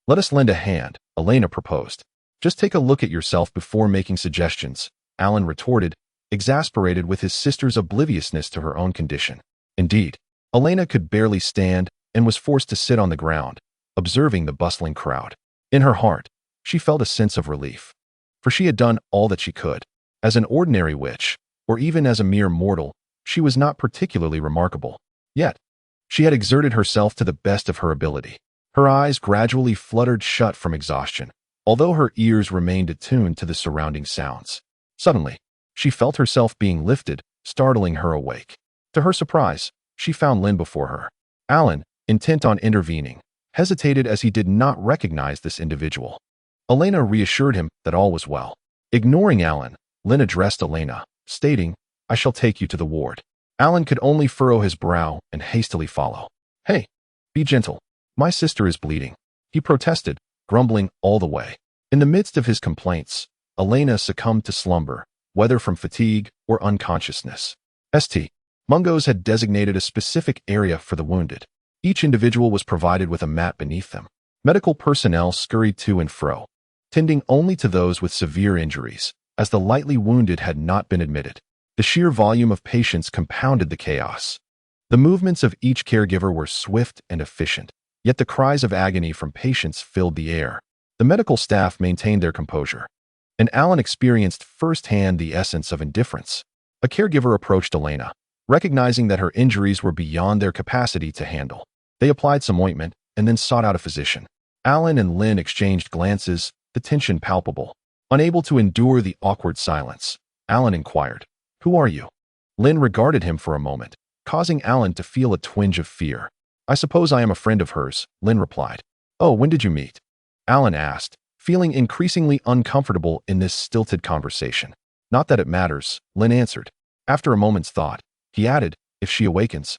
"Let us lend a hand," Elena proposed. "Just take a look at yourself before making suggestions," Alan retorted, exasperated with his sister's obliviousness to her own condition. Indeed, Elena could barely stand and was forced to sit on the ground, observing the bustling crowd. In her heart, she felt a sense of relief, for she had done all that she could. As an ordinary witch, or even as a mere mortal, she was not particularly remarkable. Yet, she had exerted herself to the best of her ability. Her eyes gradually fluttered shut from exhaustion, although her ears remained attuned to the surrounding sounds. Suddenly, she felt herself being lifted, startling her awake. To her surprise, she found Lynn before her. Alan, intent on intervening, hesitated as he did not recognize this individual. Elena reassured him that all was well. Ignoring Alan, Lynn addressed Elena, stating, "I shall take you to the ward." Alan could only furrow his brow and hastily follow. "Hey, be gentle. My sister is bleeding," he protested, grumbling all the way. In the midst of his complaints, Elena succumbed to slumber, whether from fatigue or unconsciousness. St. Mungo's had designated a specific area for the wounded. Each individual was provided with a mat beneath them. Medical personnel scurried to and fro, tending only to those with severe injuries, as the lightly wounded had not been admitted. The sheer volume of patients compounded the chaos. The movements of each caregiver were swift and efficient, yet the cries of agony from patients filled the air. The medical staff maintained their composure, and Alan experienced firsthand the essence of indifference. A caregiver approached Elena, recognizing that her injuries were beyond their capacity to handle. They applied some ointment and then sought out a physician. Alan and Lynn exchanged glances, the tension palpable. Unable to endure the awkward silence, Alan inquired, "Who are you?" Lynn regarded him for a moment, causing Alan to feel a twinge of fear. "I suppose I am a friend of hers," Lynn replied. "Oh, when did you meet?" Alan asked, feeling increasingly uncomfortable in this stilted conversation. "Not that it matters," Lynn answered. After a moment's thought, he added, "If she awakens,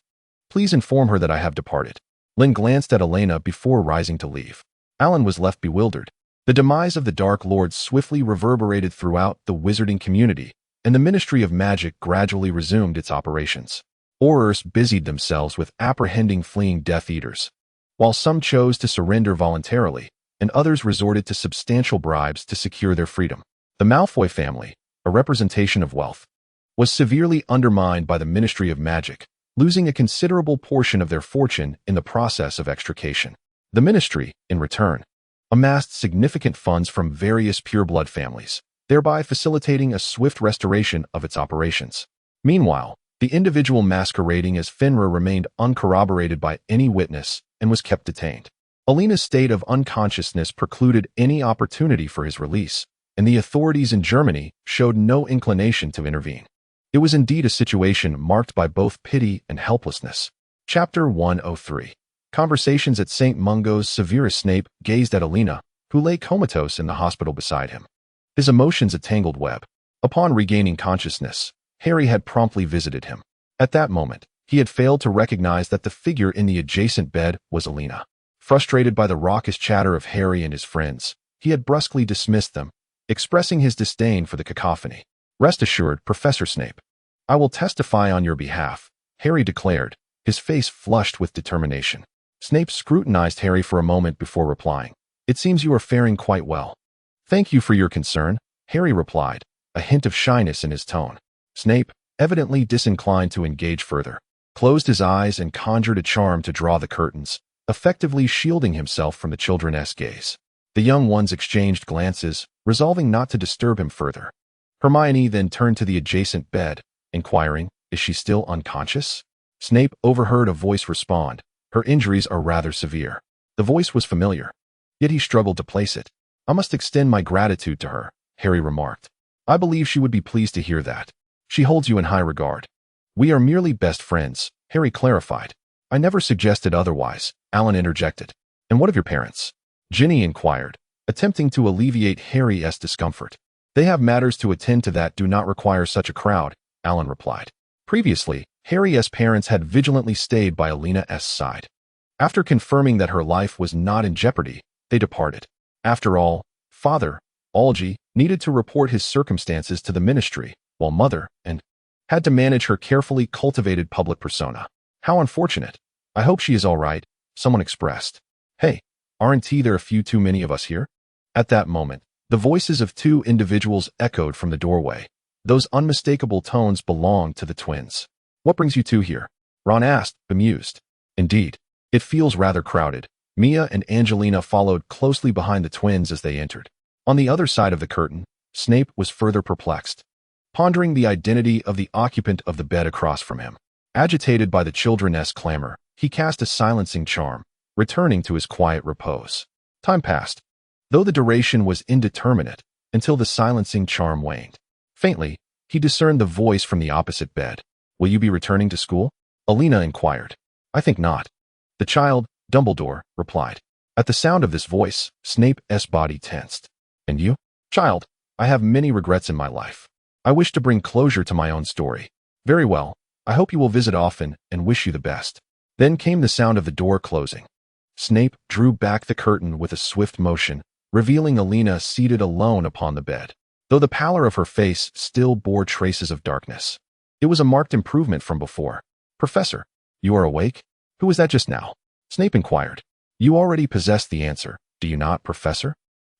please inform her that I have departed." Lynn glanced at Elena before rising to leave. Alan was left bewildered. The demise of the Dark Lord swiftly reverberated throughout the wizarding community, and the Ministry of Magic gradually resumed its operations. Aurors busied themselves with apprehending fleeing Death Eaters, while some chose to surrender voluntarily, and others resorted to substantial bribes to secure their freedom. The Malfoy family, a representation of wealth, was severely undermined by the Ministry of Magic, losing a considerable portion of their fortune in the process of extrication. The Ministry, in return, amassed significant funds from various pureblood families, thereby facilitating a swift restoration of its operations. Meanwhile, the individual masquerading as Finra remained uncorroborated by any witness and was kept detained. Elena's state of unconsciousness precluded any opportunity for his release, and the authorities in Germany showed no inclination to intervene. It was indeed a situation marked by both pity and helplessness. Chapter 103. Conversations at St. Mungo's. Severus Snape gazed at Elena, who lay comatose in the hospital beside him. His emotions a tangled web. Upon regaining consciousness, Harry had promptly visited him. At that moment, he had failed to recognize that the figure in the adjacent bed was Elena. Frustrated by the raucous chatter of Harry and his friends, he had brusquely dismissed them, expressing his disdain for the cacophony. "Rest assured, Professor Snape, I will testify on your behalf," Harry declared, his face flushed with determination. Snape scrutinized Harry for a moment before replying. "It seems you are faring quite well." "Thank you for your concern," Harry replied, a hint of shyness in his tone. Snape, evidently disinclined to engage further, closed his eyes and conjured a charm to draw the curtains, effectively shielding himself from the children's gaze. The young ones exchanged glances, resolving not to disturb him further. Hermione then turned to the adjacent bed, inquiring, "Is she still unconscious?" Snape overheard a voice respond, "Her injuries are rather severe." The voice was familiar, yet he struggled to place it. "I must extend my gratitude to her," Harry remarked. "I believe she would be pleased to hear that. She holds you in high regard." "We are merely best friends," Harry clarified. "I never suggested otherwise," Alan interjected. "And what of your parents?" Ginny inquired, attempting to alleviate Harry's discomfort. "They have matters to attend to that do not require such a crowd," Alan replied. Previously, Harry's parents had vigilantly stayed by Elena's side. After confirming that her life was not in jeopardy, they departed. After all, Father, Algie, needed to report his circumstances to the Ministry, while Mother, had to manage her carefully cultivated public persona. "How unfortunate. I hope she is all right," someone expressed. "Hey, aren't there a few too many of us here?" At that moment, the voices of two individuals echoed from the doorway. Those unmistakable tones belonged to the twins. "What brings you two here?" Ron asked, bemused. "Indeed, it feels rather crowded." Mia and Angelina followed closely behind the twins as they entered. On the other side of the curtain, Snape was further perplexed, pondering the identity of the occupant of the bed across from him. Agitated by the children's clamor, he cast a silencing charm, returning to his quiet repose. Time passed, though the duration was indeterminate, until the silencing charm waned. Faintly, he discerned the voice from the opposite bed. "Will you be returning to school?" Elena inquired. "I think not." The child, Dumbledore, replied. At the sound of this voice, Snape's body tensed. "And you?" "Child, I have many regrets in my life. I wish to bring closure to my own story." "Very well. I hope you will visit often and wish you the best." Then came the sound of the door closing. Snape drew back the curtain with a swift motion, revealing Elena seated alone upon the bed, though the pallor of her face still bore traces of darkness. It was a marked improvement from before. "Professor, you are awake? Who was that just now?" Snape inquired. "You already possess the answer, do you not, Professor?"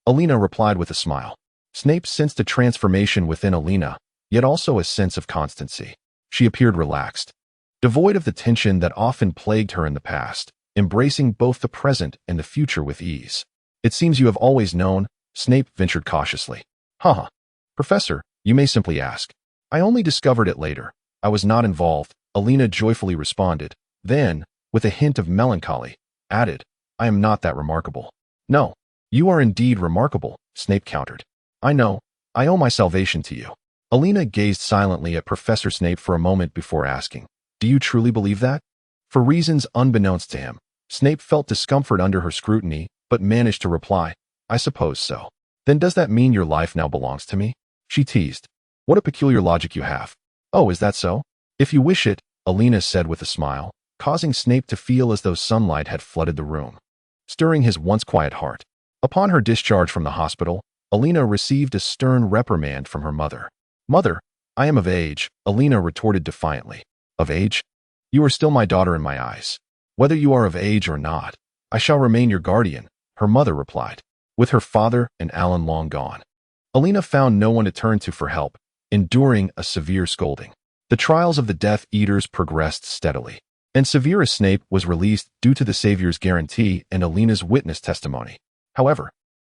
Elena replied with a smile. Snape sensed a transformation within Elena, yet also a sense of constancy. She appeared relaxed, devoid of the tension that often plagued her in the past, embracing both the present and the future with ease. It seems you have always known, Snape ventured cautiously. Haha. Professor, you may simply ask. I only discovered it later. I was not involved, Elena joyfully responded. Then, with a hint of melancholy, added, I am not that remarkable. No, you are indeed remarkable, Snape countered. I know, I owe my salvation to you. Elena gazed silently at Professor Snape for a moment before asking, Do you truly believe that? For reasons unbeknownst to him, Snape felt discomfort under her scrutiny, but managed to reply, I suppose so. Then does that mean your life now belongs to me? She teased. What a peculiar logic you have. Oh, is that so? If you wish it, Elena said with a smile, causing Snape to feel as though sunlight had flooded the room, stirring his once quiet heart. Upon her discharge from the hospital, Elena received a stern reprimand from her mother. Mother, I am of age, Elena retorted defiantly. Of age? You are still my daughter in my eyes. Whether you are of age or not, I shall remain your guardian, her mother replied. With her father and Alan long gone, Elena found no one to turn to for help, enduring a severe scolding. The trials of the Death Eaters progressed steadily, and Severus Snape was released due to the Savior's guarantee and Elena's witness testimony. However,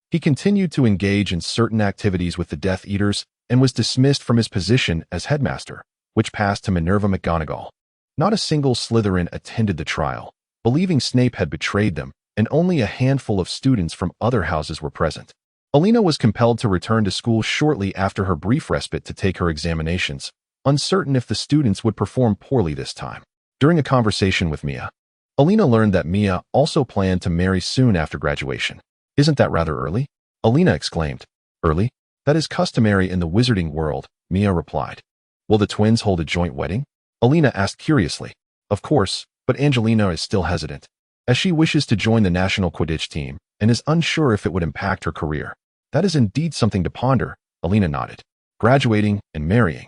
he continued to engage in certain activities with the Death Eaters and was dismissed from his position as headmaster, which passed to Minerva McGonagall. Not a single Slytherin attended the trial, believing Snape had betrayed them, and only a handful of students from other houses were present. Elena was compelled to return to school shortly after her brief respite to take her examinations, uncertain if the students would perform poorly this time. During a conversation with Mia, Elena learned that Mia also planned to marry soon after graduation. Isn't that rather early? Elena exclaimed. Early? That is customary in the wizarding world, Mia replied. Will the twins hold a joint wedding? Elena asked curiously. Of course, but Angelina is still hesitant, as she wishes to join the national Quidditch team and is unsure if it would impact her career. That is indeed something to ponder, Elena nodded. Graduating and marrying.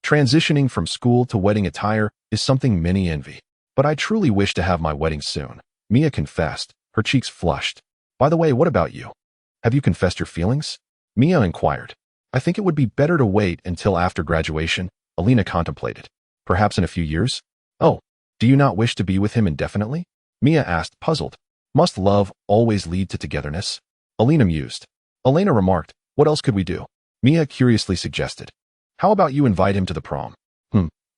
Transitioning from school to wedding attire is something many envy. But I truly wish to have my wedding soon, Mia confessed, her cheeks flushed. By the way, what about you? Have you confessed your feelings? Mia inquired. I think it would be better to wait until after graduation, Elena contemplated. Perhaps in a few years? Oh, do you not wish to be with him indefinitely? Mia asked, puzzled. Must love always lead to togetherness? Elena mused. Elena remarked, what else could we do? Mia curiously suggested. How about you invite him to the prom?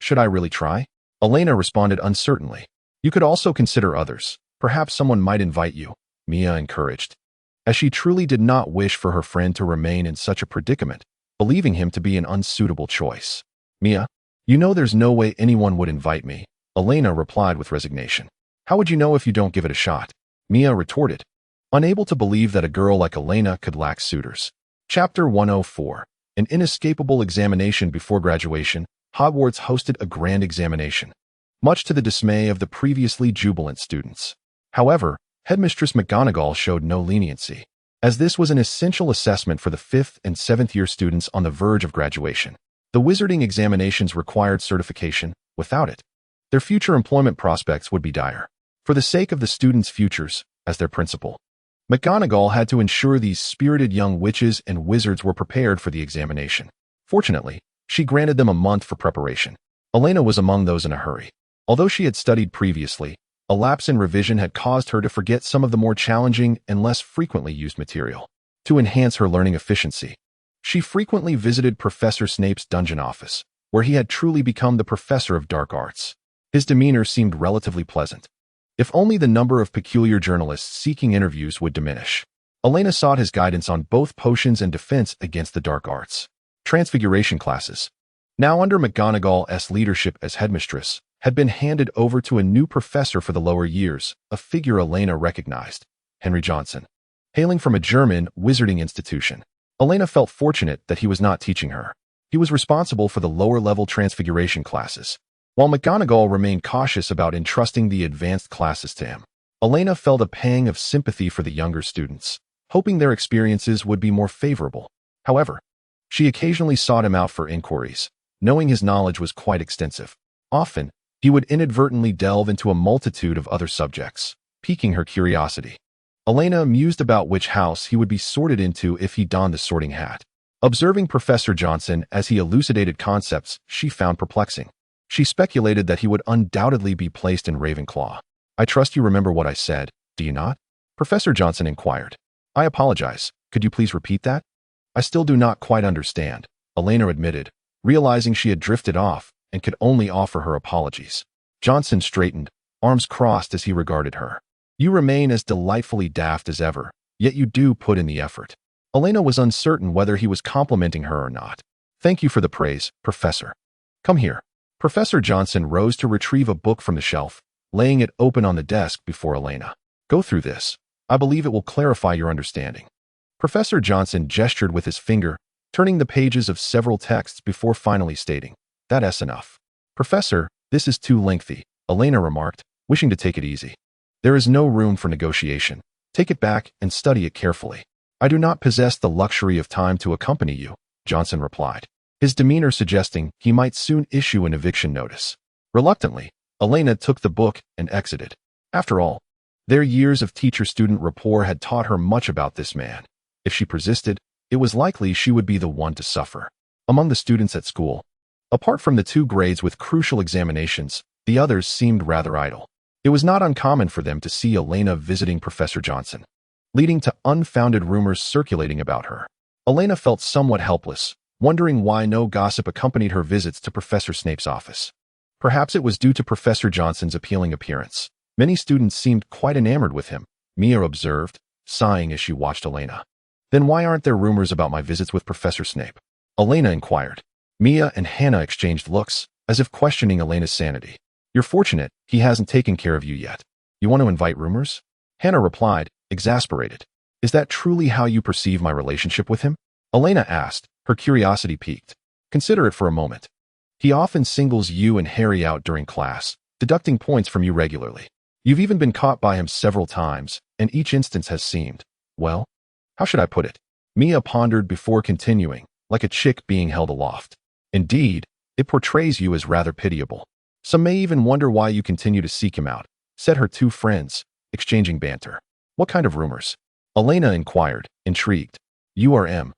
Should I really try? Elena responded uncertainly. You could also consider others. Perhaps someone might invite you, Mia encouraged, as she truly did not wish for her friend to remain in such a predicament, believing him to be an unsuitable choice. Mia, you know there's no way anyone would invite me, Elena replied with resignation. How would you know if you don't give it a shot? Mia retorted, unable to believe that a girl like Elena could lack suitors. Chapter 104. An inescapable examination before graduation, Hogwarts hosted a grand examination, much to the dismay of the previously jubilant students. However, Headmistress McGonagall showed no leniency, as this was an essential assessment for the 5th and 7th year students on the verge of graduation. The wizarding examinations required certification. Without it, their future employment prospects would be dire. For the sake of the students' futures, as their principal, McGonagall had to ensure these spirited young witches and wizards were prepared for the examination. Fortunately, she granted them a month for preparation. Elena was among those in a hurry. Although she had studied previously, a lapse in revision had caused her to forget some of the more challenging and less frequently used material. To enhance her learning efficiency, she frequently visited Professor Snape's dungeon office, where he had truly become the professor of dark arts. His demeanor seemed relatively pleasant. If only the number of peculiar journalists seeking interviews would diminish. Elena sought his guidance on both potions and defense against the dark arts. Transfiguration classes, now under McGonagall's leadership as headmistress, had been handed over to a new professor for the lower years, a figure Elena recognized, Henry Johnson. Hailing from a German wizarding institution, Elena felt fortunate that he was not teaching her. He was responsible for the lower-level transfiguration classes, while McGonagall remained cautious about entrusting the advanced classes to him. Elena felt a pang of sympathy for the younger students, hoping their experiences would be more favorable. However, she occasionally sought him out for inquiries, knowing his knowledge was quite extensive. Often, he would inadvertently delve into a multitude of other subjects, piquing her curiosity. Elena mused about which house he would be sorted into if he donned the sorting hat. Observing Professor Johnson as he elucidated concepts she found perplexing, she speculated that he would undoubtedly be placed in Ravenclaw. "I trust you remember what I said, do you not?" Professor Johnson inquired. "I apologize. Could you please repeat that?" "I still do not quite understand," Elena admitted, realizing she had drifted off and could only offer her apologies. Johnson straightened, arms crossed as he regarded her. "You remain as delightfully daft as ever, yet you do put in the effort." Elena was uncertain whether he was complimenting her or not. "Thank you for the praise, Professor. Come here." Professor Johnson rose to retrieve a book from the shelf, laying it open on the desk before Elena. "Go through this. I believe it will clarify your understanding." Professor Johnson gestured with his finger, turning the pages of several texts before finally stating, "That's enough." "Professor, this is too lengthy," Elena remarked, wishing to take it easy. "There is no room for negotiation. Take it back and study it carefully." "I do not possess the luxury of time to accompany you," Johnson replied, his demeanor suggesting he might soon issue an eviction notice. Reluctantly, Elena took the book and exited. After all, their years of teacher-student rapport had taught her much about this man. If she persisted, it was likely she would be the one to suffer. Among the students at school, apart from the 2 grades with crucial examinations, the others seemed rather idle. It was not uncommon for them to see Elena visiting Professor Johnson, leading to unfounded rumors circulating about her. Elena felt somewhat helpless, wondering why no gossip accompanied her visits to Professor Snape's office. Perhaps it was due to Professor Johnson's appealing appearance. Many students seemed quite enamored with him, Mia observed, sighing as she watched Elena. "Then why aren't there rumors about my visits with Professor Snape?" Elena inquired. Mia and Hannah exchanged looks, as if questioning Elena's sanity. "You're fortunate he hasn't taken care of you yet. You want to invite rumors?" Hannah replied, exasperated. "Is that truly how you perceive my relationship with him?" Elena asked, her curiosity piqued. "Consider it for a moment. He often singles you and Harry out during class, deducting points from you regularly. You've even been caught by him several times, and each instance has seemed, well, how should I put it?" Mia pondered before continuing, like a chick being held aloft. "Indeed, it portrays you as rather pitiable. Some may even wonder why you continue to seek him out," said her 2 friends, exchanging banter. "What kind of rumors?" Elena inquired, intrigued. "You are M."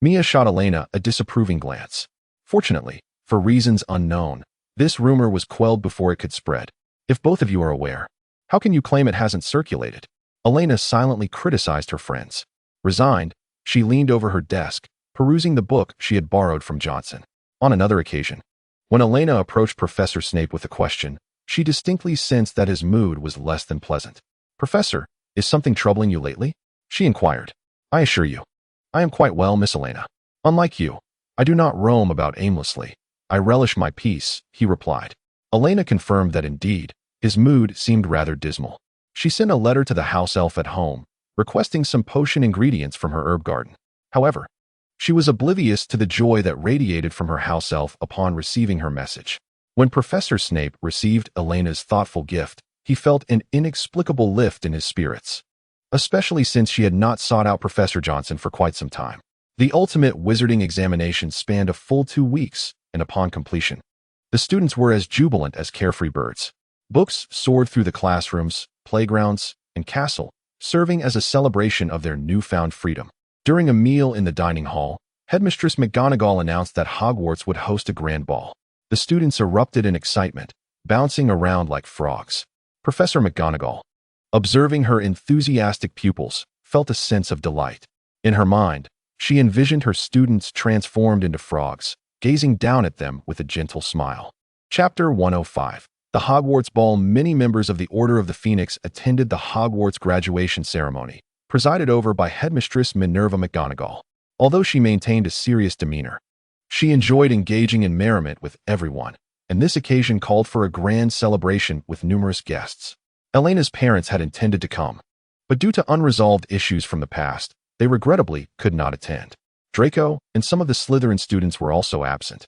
Mia shot Elena a disapproving glance. Fortunately, for reasons unknown, this rumor was quelled before it could spread. "If both of you are aware, how can you claim it hasn't circulated?" Elena silently criticized her friends. Resigned, she leaned over her desk, perusing the book she had borrowed from Johnson. On another occasion, when Elena approached Professor Snape with a question, she distinctly sensed that his mood was less than pleasant. "Professor, is something troubling you lately?" she inquired. "I assure you, I am quite well, Miss Elena. Unlike you, I do not roam about aimlessly. I relish my peace," he replied. Elena confirmed that indeed, his mood seemed rather dismal. She sent a letter to the house elf at home, requesting some potion ingredients from her herb garden. However, she was oblivious to the joy that radiated from her house elf upon receiving her message. When Professor Snape received Elena's thoughtful gift, he felt an inexplicable lift in his spirits, especially since she had not sought out Professor Johnson for quite some time. The ultimate wizarding examination spanned a full 2 weeks, and upon completion, the students were as jubilant as carefree birds. Books soared through the classrooms, playgrounds, and castle, serving as a celebration of their newfound freedom. During a meal in the dining hall, Headmistress McGonagall announced that Hogwarts would host a grand ball. The students erupted in excitement, bouncing around like frogs. Professor McGonagall, observing her enthusiastic pupils, felt a sense of delight. In her mind, she envisioned her students transformed into frogs, gazing down at them with a gentle smile. Chapter 105. The Hogwarts Ball. Many members of the Order of the Phoenix attended the Hogwarts graduation ceremony, presided over by Headmistress Minerva McGonagall. Although she maintained a serious demeanor, she enjoyed engaging in merriment with everyone, and this occasion called for a grand celebration with numerous guests. Elena's parents had intended to come, but due to unresolved issues from the past, they regrettably could not attend. Draco and some of the Slytherin students were also absent.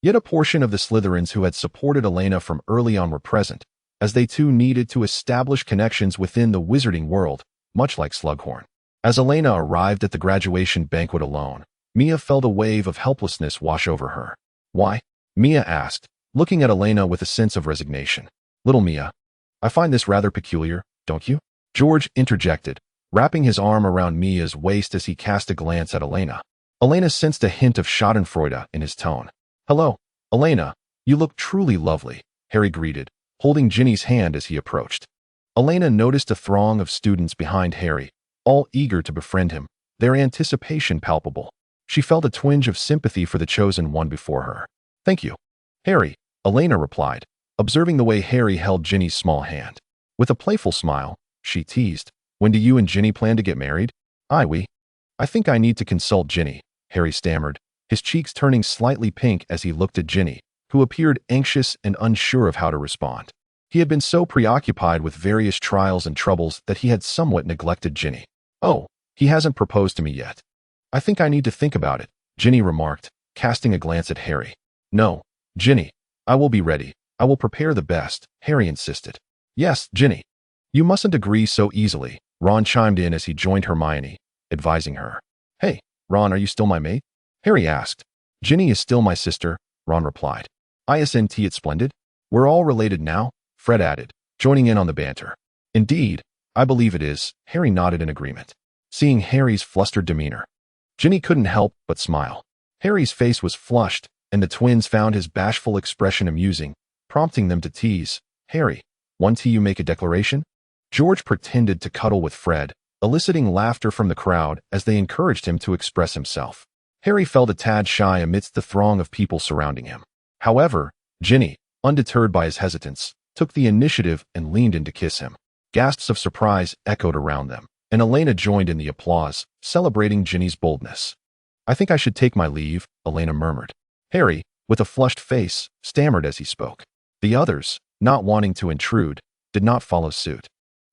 Yet a portion of the Slytherins who had supported Elena from early on were present, as they too needed to establish connections within the wizarding world, much like Slughorn. As Elena arrived at the graduation banquet alone, Mia felt a wave of helplessness wash over her. "Why?" Mia asked, looking at Elena with a sense of resignation. "Little Mia, I find this rather peculiar, don't you?" George interjected, wrapping his arm around Mia's waist as he cast a glance at Elena. Elena sensed a hint of schadenfreude in his tone. "Hello, Elena, you look truly lovely," Harry greeted, holding Ginny's hand as he approached. Elena noticed a throng of students behind Harry, all eager to befriend him, their anticipation palpable. She felt a twinge of sympathy for the chosen one before her. "Thank you, Harry," Elena replied, observing the way Harry held Ginny's small hand. With a playful smile, she teased, "When do you and Ginny plan to get married?" I think I need to consult Ginny," Harry stammered, his cheeks turning slightly pink as he looked at Ginny, who appeared anxious and unsure of how to respond. He had been so preoccupied with various trials and troubles that he had somewhat neglected Ginny. "Oh, he hasn't proposed to me yet. I think I need to think about it," Ginny remarked, casting a glance at Harry. "No, Ginny, I will be ready. I will prepare the best," Harry insisted. "Yes, Ginny. You mustn't agree so easily," Ron chimed in as he joined Hermione, advising her. "Hey, Ron, are you still my mate?" Harry asked. "Ginny is still my sister," Ron replied. "Isn't it splendid? We're all related now," Fred added, joining in on the banter. "Indeed, I believe it is," Harry nodded in agreement. Seeing Harry's flustered demeanor, Ginny couldn't help but smile. Harry's face was flushed, and the twins found his bashful expression amusing, prompting them to tease. "Harry, won't you make a declaration?" George pretended to cuddle with Fred, eliciting laughter from the crowd as they encouraged him to express himself. Harry felt a tad shy amidst the throng of people surrounding him. However, Ginny, undeterred by his hesitance, took the initiative and leaned in to kiss him. Gasps of surprise echoed around them, and Elena joined in the applause, celebrating Ginny's boldness. "I think I should take my leave," Elena murmured. Harry, with a flushed face, stammered as he spoke. The others, not wanting to intrude, did not follow suit,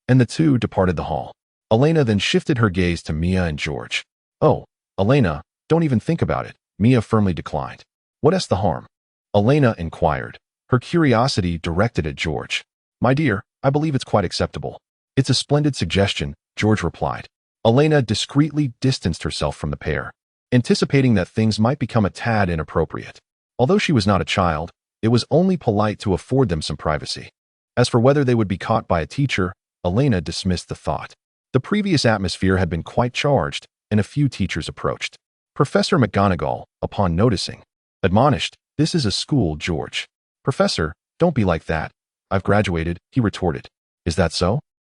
and the two departed the hall. Elena then shifted her gaze to Mia and George. "Oh, Elena, don't even think about it," Mia firmly declined. "What's the harm?" Elena inquired, her curiosity directed at George. "My dear, I believe it's quite acceptable." "It's a splendid suggestion," George replied. Elena discreetly distanced herself from the pair, anticipating that things might become a tad inappropriate. Although she was not a child, it was only polite to afford them some privacy. As for whether they would be caught by a teacher, Elena dismissed the thought. The previous atmosphere had been quite charged, and a few teachers approached. Professor McGonagall, upon noticing, admonished, "This is a school, George." "Professor, don't be like that. I've graduated," he retorted. "Is that so?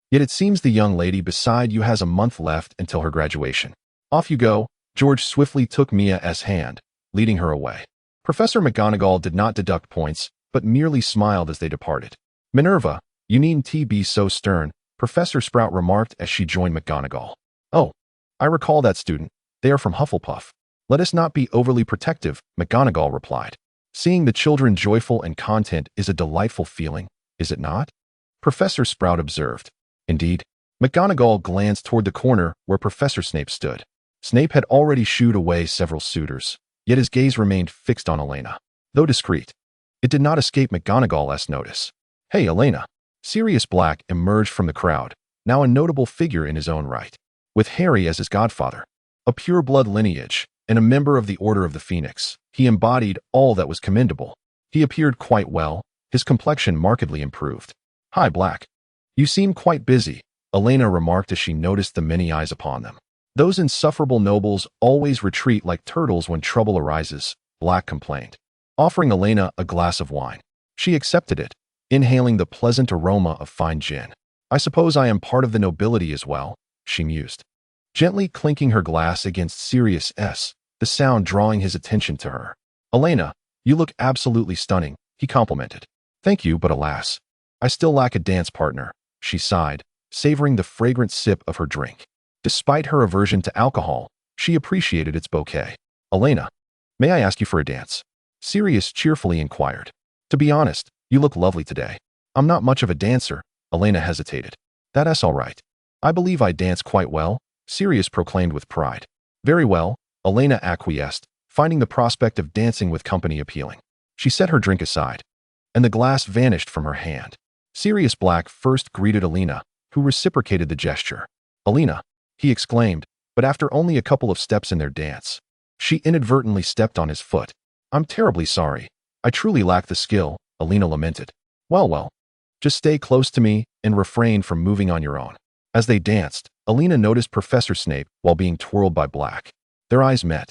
Yet it seems the young lady beside you has a month left until her graduation." "Off you go." George swiftly took Mia's hand, leading her away. Professor McGonagall did not deduct points, but merely smiled as they departed. "Minerva, you needn't be so stern," Professor Sprout remarked as she joined McGonagall. "Oh, I recall that student. They are from Hufflepuff." "Let us not be overly protective," McGonagall replied. "Seeing the children joyful and content is a delightful feeling, is it not?" Professor Sprout observed. "Indeed." McGonagall glanced toward the corner where Professor Snape stood. Snape had already shooed away several suitors, yet his gaze remained fixed on Elena. Though discreet, it did not escape McGonagall's notice. "Hey, Elena." Sirius Black emerged from the crowd, now a notable figure in his own right. With Harry as his godfather, a pure-blood lineage, and a member of the Order of the Phoenix, he embodied all that was commendable. He appeared quite well, his complexion markedly improved. "Hi, Black. You seem quite busy," Elena remarked as she noticed the many eyes upon them. "Those insufferable nobles always retreat like turtles when trouble arises," Black complained, offering Elena a glass of wine. She accepted it, inhaling the pleasant aroma of fine gin. "I suppose I am part of the nobility as well," she mused, gently clinking her glass against Sirius, the sound drawing his attention to her. "Elena, you look absolutely stunning," he complimented. "Thank you, but alas, I still lack a dance partner," she sighed, savoring the fragrant sip of her drink. Despite her aversion to alcohol, she appreciated its bouquet. "Elena, may I ask you for a dance?" Sirius cheerfully inquired. "To be honest, you look lovely today." "I'm not much of a dancer," Elena hesitated. "That's all right. I believe I dance quite well," Sirius proclaimed with pride. "Very well," Elena acquiesced, finding the prospect of dancing with company appealing. She set her drink aside, and the glass vanished from her hand. Sirius Black first greeted Elena, who reciprocated the gesture. "Elena," he exclaimed, but after only a couple of steps in their dance, she inadvertently stepped on his foot. "I'm terribly sorry. I truly lack the skill," Elena lamented. Well, just stay close to me and refrain from moving on your own." As they danced, Elena noticed Professor Snape while being twirled by Black. Their eyes met,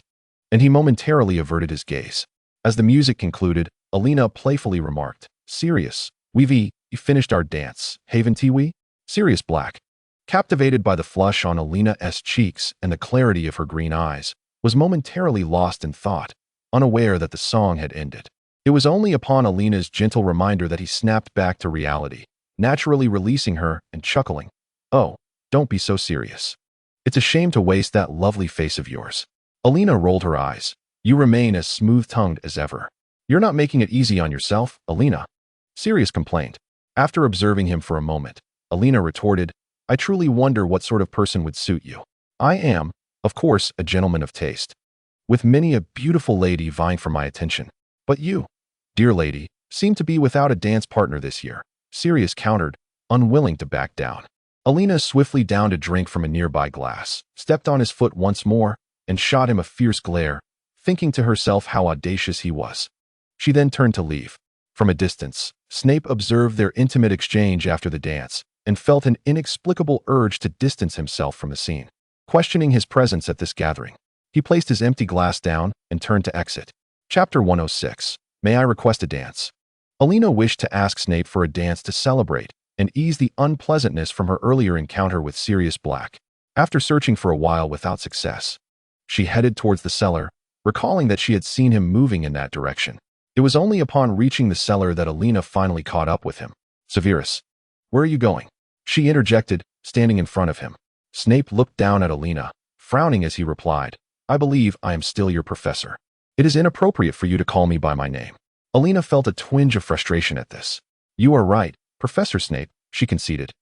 and he momentarily averted his gaze. As the music concluded, Elena playfully remarked, "Sirius, we finished our dance, haven't we?" Sirius Black, captivated by the flush on Elena's cheeks and the clarity of her green eyes, was momentarily lost in thought, unaware that the song had ended. It was only upon Elena's gentle reminder that he snapped back to reality, naturally releasing her and chuckling. "Oh, don't be so serious. It's a shame to waste that lovely face of yours." Elena rolled her eyes. "You remain as smooth-tongued as ever." "You're not making it easy on yourself, Elena," Sirius complained. After observing him for a moment, Elena retorted, "I truly wonder what sort of person would suit you. I am, of course, a gentleman of taste, with many a beautiful lady vying for my attention. But you, dear lady, seem to be without a dance partner this year," Sirius countered, unwilling to back down. Elena swiftly downed a drink from a nearby glass, stepped on his foot once more, and shot him a fierce glare, thinking to herself how audacious he was. She then turned to leave. From a distance, Snape observed their intimate exchange after the dance and felt an inexplicable urge to distance himself from the scene. Questioning his presence at this gathering, he placed his empty glass down and turned to exit. Chapter 106. May I request a dance? Elena wished to ask Snape for a dance to celebrate and ease the unpleasantness from her earlier encounter with Sirius Black. After searching for a while without success, she headed towards the cellar, recalling that she had seen him moving in that direction. It was only upon reaching the cellar that Elena finally caught up with him. "Severus, where are you going?" she interjected, standing in front of him. Snape looked down at Elena, frowning as he replied, "I believe I am still your professor. It is inappropriate for you to call me by my name." Elena felt a twinge of frustration at this. "You are right, Professor Snape," she conceded,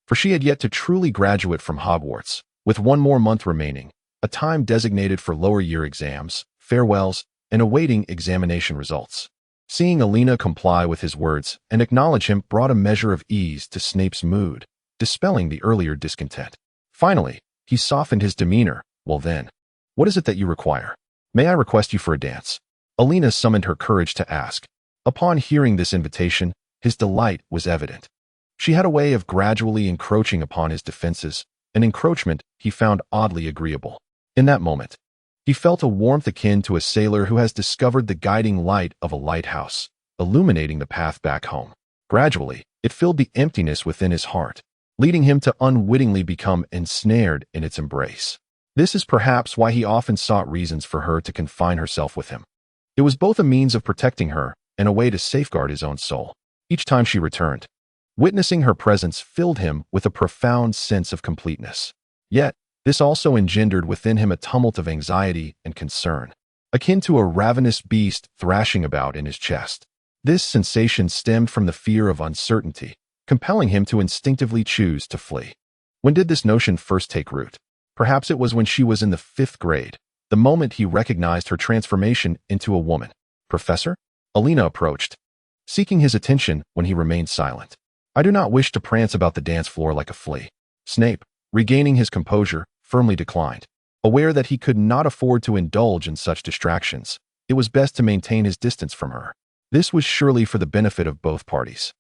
for she had yet to truly graduate from Hogwarts, with one more month remaining, a time designated for lower year exams, farewells, and awaiting examination results. Seeing Elena comply with his words and acknowledge him brought a measure of ease to Snape's mood, dispelling the earlier discontent. Finally, he softened his demeanor. "Well then, what is it that you require? May I request you for a dance?" Elena summoned her courage to ask. Upon hearing this invitation, his delight was evident. She had a way of gradually encroaching upon his defenses, an encroachment he found oddly agreeable. In that moment, he felt a warmth akin to a sailor who has discovered the guiding light of a lighthouse, illuminating the path back home. Gradually, it filled the emptiness within his heart, leading him to unwittingly become ensnared in its embrace. This is perhaps why he often sought reasons for her to confine herself with him. It was both a means of protecting her and a way to safeguard his own soul. Each time she returned, witnessing her presence filled him with a profound sense of completeness. Yet, this also engendered within him a tumult of anxiety and concern, akin to a ravenous beast thrashing about in his chest. This sensation stemmed from the fear of uncertainty, compelling him to instinctively choose to flee. When did this notion first take root? Perhaps it was when she was in the 5th grade, the moment he recognized her transformation into a woman. "Professor?" Elena approached, seeking his attention when he remained silent. "I do not wish to prance about the dance floor like a flea." Snape, regaining his composure, firmly declined. Aware that he could not afford to indulge in such distractions, it was best to maintain his distance from her. This was surely for the benefit of both parties.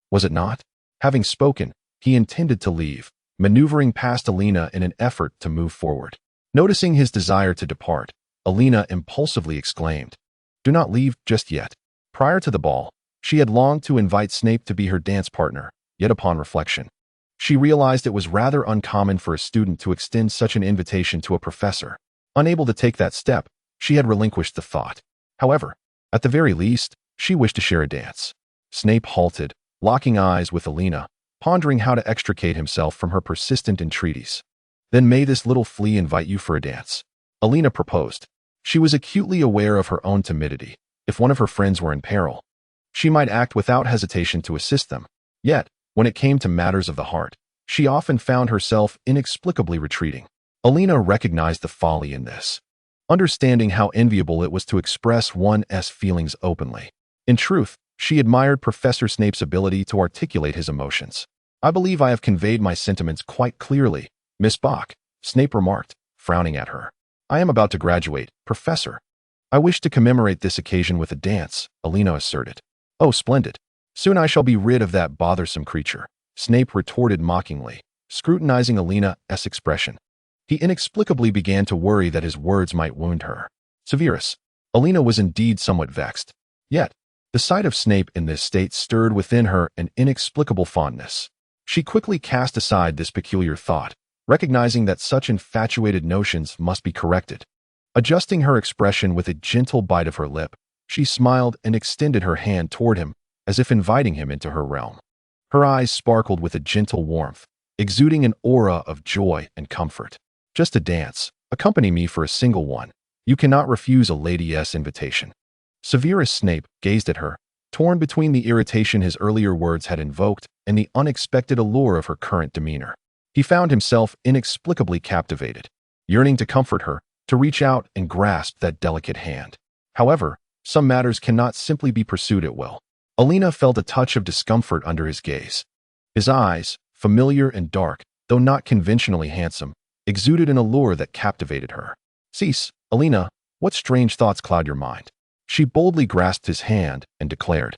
Was it not? Having spoken, he intended to leave, maneuvering past Elena in an effort to move forward. Noticing his desire to depart, Elena impulsively exclaimed, "Do not leave just yet." Prior to the ball, she had longed to invite Snape to be her dance partner, yet upon reflection, she realized it was rather uncommon for a student to extend such an invitation to a professor. Unable to take that step, she had relinquished the thought. However, at the very least, she wished to share a dance. Snape halted, locking eyes with Elena, pondering how to extricate himself from her persistent entreaties. "Then may this little flea invite you for a dance?" Elena proposed. She was acutely aware of her own timidity. If one of her friends were in peril, she might act without hesitation to assist them. Yet, when it came to matters of the heart, she often found herself inexplicably retreating. Elena recognized the folly in this, understanding how enviable it was to express one's feelings openly. In truth, she admired Professor Snape's ability to articulate his emotions. "I believe I have conveyed my sentiments quite clearly, Miss Bach," Snape remarked, frowning at her. "I am about to graduate, Professor. I wish to commemorate this occasion with a dance," Elena asserted. "Oh, splendid. Soon I shall be rid of that bothersome creature," Snape retorted mockingly, scrutinizing Elena's expression. He inexplicably began to worry that his words might wound her. Severus. Elena was indeed somewhat vexed. Yet, the sight of Snape in this state stirred within her an inexplicable fondness. She quickly cast aside this peculiar thought, recognizing that such infatuated notions must be corrected. Adjusting her expression with a gentle bite of her lip, she smiled and extended her hand toward him, as if inviting him into her realm. Her eyes sparkled with a gentle warmth, exuding an aura of joy and comfort. Just a dance. Accompany me for a single one. You cannot refuse a lady's invitation. Severus Snape gazed at her, torn between the irritation his earlier words had invoked and the unexpected allure of her current demeanor. He found himself inexplicably captivated, yearning to comfort her, to reach out and grasp that delicate hand. However, some matters cannot simply be pursued at will. Elena felt a touch of discomfort under his gaze. His eyes, familiar and dark, though not conventionally handsome, exuded an allure that captivated her. Cease, Elena, what strange thoughts cloud your mind? She boldly grasped his hand and declared,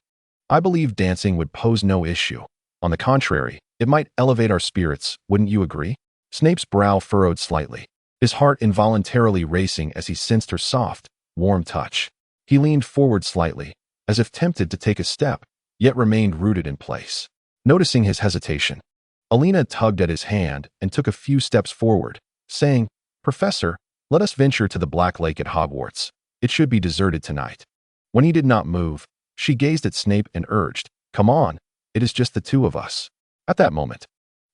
I believe dancing would pose no issue. On the contrary, it might elevate our spirits, wouldn't you agree? Snape's brow furrowed slightly, his heart involuntarily racing as he sensed her soft, warm touch. He leaned forward slightly, as if tempted to take a step, yet remained rooted in place. Noticing his hesitation, Elena tugged at his hand and took a few steps forward, saying, Professor, let us venture to the Black Lake at Hogwarts. It should be deserted tonight. When he did not move, she gazed at Snape and urged, Come on, it is just the two of us. At that moment,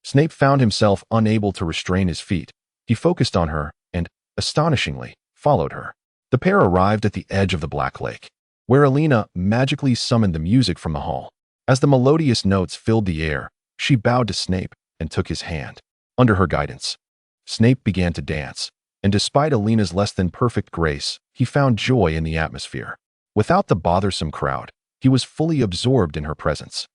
Snape found himself unable to restrain his feet. He focused on her and, astonishingly, followed her. The pair arrived at the edge of the Black Lake, where Elena magically summoned the music from the hall. As the melodious notes filled the air, she bowed to Snape and took his hand. Under her guidance, Snape began to dance, and despite Elena's less than perfect grace, he found joy in the atmosphere. Without the bothersome crowd, he was fully absorbed in her presence.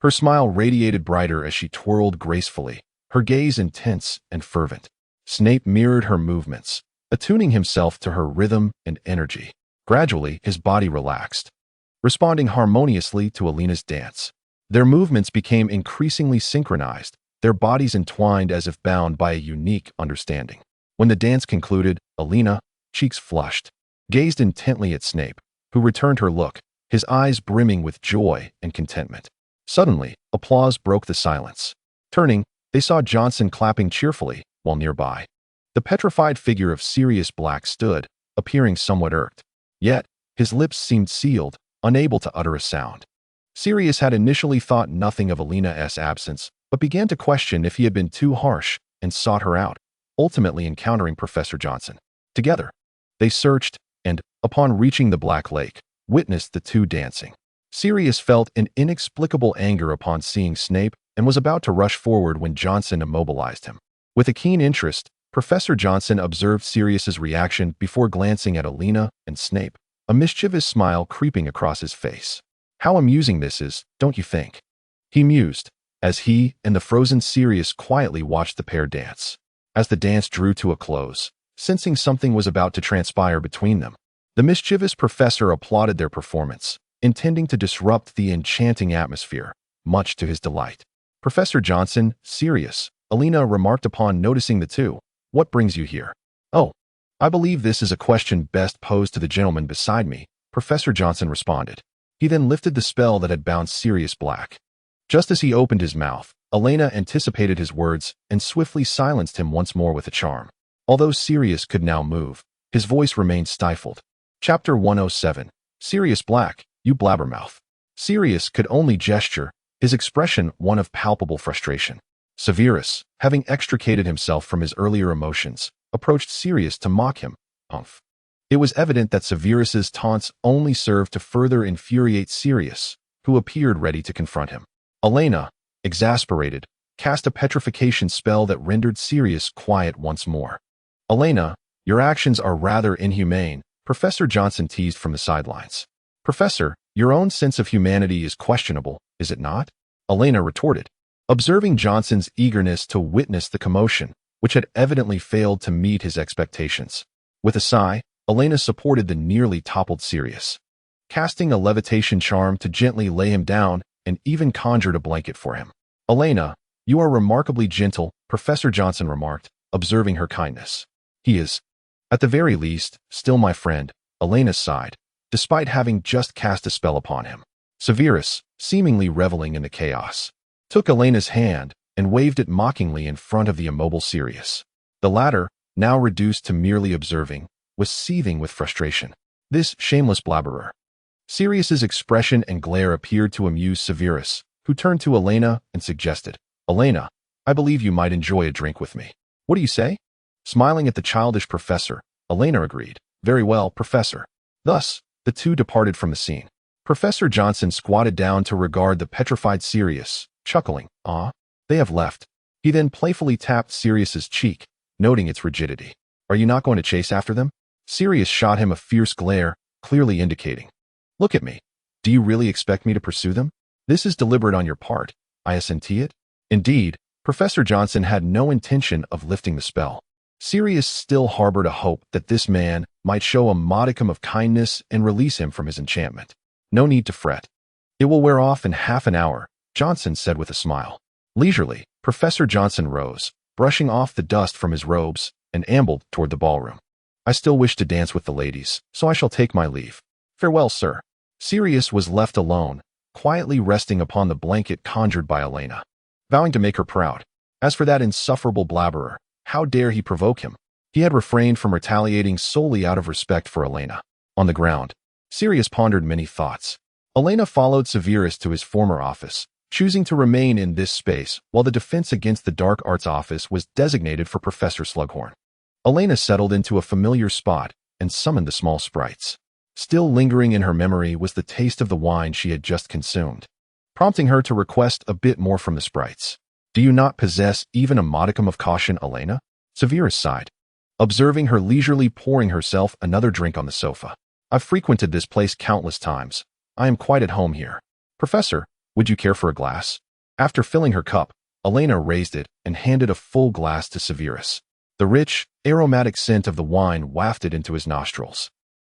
Her smile radiated brighter as she twirled gracefully, her gaze intense and fervent. Snape mirrored her movements, attuning himself to her rhythm and energy. Gradually, his body relaxed, responding harmoniously to Elena's dance. Their movements became increasingly synchronized, their bodies entwined as if bound by a unique understanding. When the dance concluded, Elena, cheeks flushed, gazed intently at Snape, who returned her look, his eyes brimming with joy and contentment. Suddenly, applause broke the silence. Turning, they saw Johnson clapping cheerfully, while nearby, the petrified figure of Sirius Black stood, appearing somewhat irked. Yet, his lips seemed sealed, unable to utter a sound. Sirius had initially thought nothing of Elena's absence, but began to question if he had been too harsh, and sought her out, ultimately encountering Professor Johnson. Together, they searched, and, upon reaching the Black Lake, witnessed the two dancing. Sirius felt an inexplicable anger upon seeing Snape and was about to rush forward when Johnson immobilized him. With a keen interest, Professor Johnson observed Sirius's reaction before glancing at Elena and Snape, a mischievous smile creeping across his face. How amusing this is, don't you think? He mused, as he and the frozen Sirius quietly watched the pair dance. As the dance drew to a close, sensing something was about to transpire between them, the mischievous professor applauded their performance, intending to disrupt the enchanting atmosphere, much to his delight. Professor Johnson, Sirius, Elena remarked upon noticing the two, What brings you here? Oh, I believe this is a question best posed to the gentleman beside me, Professor Johnson responded. He then lifted the spell that had bound Sirius Black. Just as he opened his mouth, Elena anticipated his words and swiftly silenced him once more with a charm. Although Sirius could now move, his voice remained stifled. Chapter 107. Sirius Black, you blabbermouth. Sirius could only gesture, his expression one of palpable frustration. Severus, having extricated himself from his earlier emotions, approached Sirius to mock him. Humph. It was evident that Severus's taunts only served to further infuriate Sirius, who appeared ready to confront him. Elena, exasperated, cast a petrification spell that rendered Sirius quiet once more. Elena, your actions are rather inhumane, Professor Johnson teased from the sidelines. Professor, your own sense of humanity is questionable, is it not? Elena retorted, observing Johnson's eagerness to witness the commotion, which had evidently failed to meet his expectations. With a sigh, Elena supported the nearly toppled Sirius, casting a levitation charm to gently lay him down and even conjured a blanket for him. Elena, you are remarkably gentle, Professor Johnson remarked, observing her kindness. He is, at the very least, still my friend, Elena sighed, despite having just cast a spell upon him. Severus, seemingly reveling in the chaos, took Elena's hand and waved it mockingly in front of the immobile Sirius. The latter, now reduced to merely observing, was seething with frustration. This shameless blabberer. Sirius's expression and glare appeared to amuse Severus, who turned to Elena and suggested, Elena, I believe you might enjoy a drink with me. What do you say? Smiling at the childish professor, Elena agreed. Very well, Professor. Thus, the two departed from the scene. Professor Johnson squatted down to regard the petrified Sirius, chuckling, "Ah, they have left." He then playfully tapped Sirius's cheek, noting its rigidity. Are you not going to chase after them? Sirius shot him a fierce glare, clearly indicating, look at me. Do you really expect me to pursue them? This is deliberate on your part, isn't it? Indeed, Professor Johnson had no intention of lifting the spell. Sirius still harbored a hope that this man might show a modicum of kindness and release him from his enchantment. No need to fret. It will wear off in half an hour, Johnson said with a smile. Leisurely, Professor Johnson rose, brushing off the dust from his robes, and ambled toward the ballroom. I still wish to dance with the ladies, so I shall take my leave. Farewell, sir. Sirius was left alone, quietly resting upon the blanket conjured by Elena, vowing to make her proud. As for that insufferable blabberer, how dare he provoke him? He had refrained from retaliating solely out of respect for Elena. On the ground, Sirius pondered many thoughts. Elena followed Severus to his former office, choosing to remain in this space while the Defense Against the Dark Arts office was designated for Professor Slughorn. Elena settled into a familiar spot and summoned the small sprites. Still lingering in her memory was the taste of the wine she had just consumed, prompting her to request a bit more from the sprites. Do you not possess even a modicum of caution, Elena? Severus sighed, observing her leisurely pouring herself another drink on the sofa. I've frequented this place countless times. I am quite at home here. Professor, would you care for a glass? After filling her cup, Elena raised it and handed a full glass to Severus. The rich, aromatic scent of the wine wafted into his nostrils.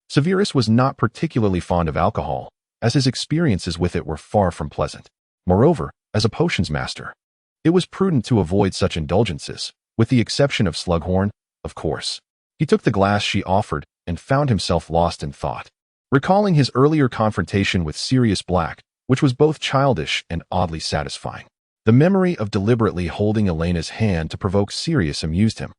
Severus was not particularly fond of alcohol, as his experiences with it were far from pleasant. Moreover, as a potions master, it was prudent to avoid such indulgences, with the exception of Slughorn, of course. He took the glass she offered and found himself lost in thought, recalling his earlier confrontation with Sirius Black, which was both childish and oddly satisfying. The memory of deliberately holding Elena's hand to provoke Sirius amused him.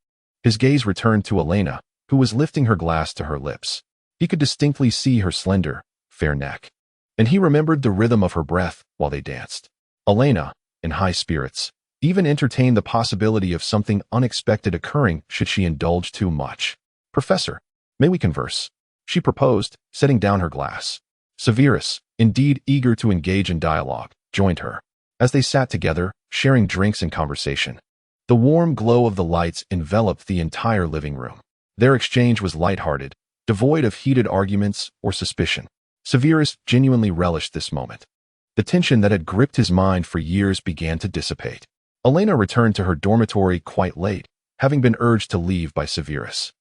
His gaze returned to Elena, who was lifting her glass to her lips. He could distinctly see her slender, fair neck, and he remembered the rhythm of her breath while they danced. Elena, in high spirits, even entertained the possibility of something unexpected occurring should she indulge too much. Professor, may we converse? She proposed, setting down her glass. Severus, indeed eager to engage in dialogue, joined her. As they sat together, sharing drinks and conversation, the warm glow of the lights enveloped the entire living room. Their exchange was light-hearted, devoid of heated arguments or suspicion. Severus genuinely relished this moment. The tension that had gripped his mind for years began to dissipate. Elena returned to her dormitory quite late, having been urged to leave by Severus.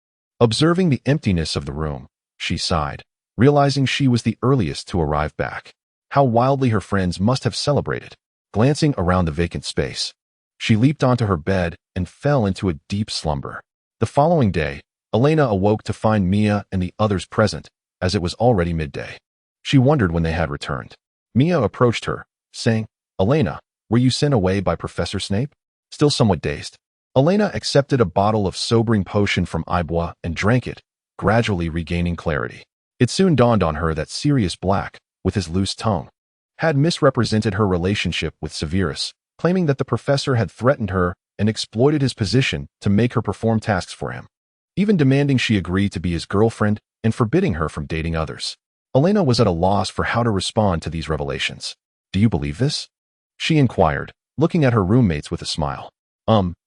Observing the emptiness of the room, she sighed, realizing she was the earliest to arrive back. How wildly her friends must have celebrated. Glancing around the vacant space, she leaped onto her bed and fell into a deep slumber. The following day, Elena awoke to find Mia and the others present, as it was already midday. She wondered when they had returned. Mia approached her, saying, Elena, were you sent away by Professor Snape? Still somewhat dazed, Elena accepted a bottle of sobering potion from Ibwa and drank it, gradually regaining clarity. It soon dawned on her that Sirius Black, with his loose tongue, had misrepresented her relationship with Severus, claiming that the professor had threatened her and exploited his position to make her perform tasks for him, even demanding she agree to be his girlfriend and forbidding her from dating others. Elena was at a loss for how to respond to these revelations. Do you believe this? She inquired, looking at her roommates with a smile.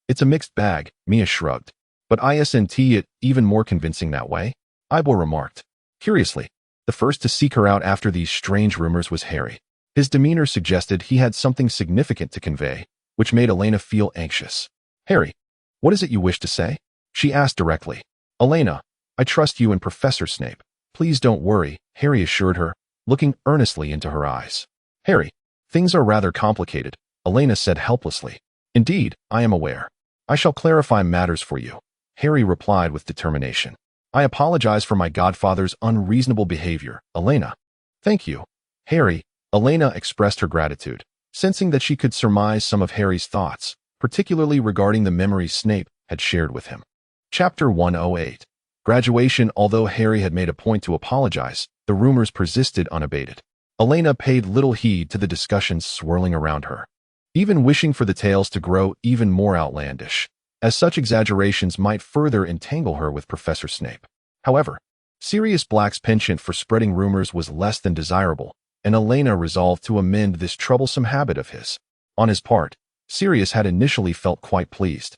It's a mixed bag, Mia shrugged. But isn't it even more convincing that way? Ibwa remarked. Curiously, the first to seek her out after these strange rumors was Harry. His demeanor suggested he had something significant to convey, which made Elena feel anxious. Harry, what is it you wish to say? She asked directly. Elena, I trust you and Professor Snape. Please don't worry, Harry assured her, looking earnestly into her eyes. Harry, things are rather complicated, Elena said helplessly. Indeed, I am aware. I shall clarify matters for you, Harry replied with determination. I apologize for my godfather's unreasonable behavior, Elena. Thank you, Harry. Elena expressed her gratitude, sensing that she could surmise some of Harry's thoughts, particularly regarding the memories Snape had shared with him. Chapter 108. Graduation. Although Harry had made a point to apologize, the rumors persisted unabated. Elena paid little heed to the discussions swirling around her, even wishing for the tales to grow even more outlandish, as such exaggerations might further entangle her with Professor Snape. However, Sirius Black's penchant for spreading rumors was less than desirable, and Elena resolved to amend this troublesome habit of his. On his part, Sirius had initially felt quite pleased,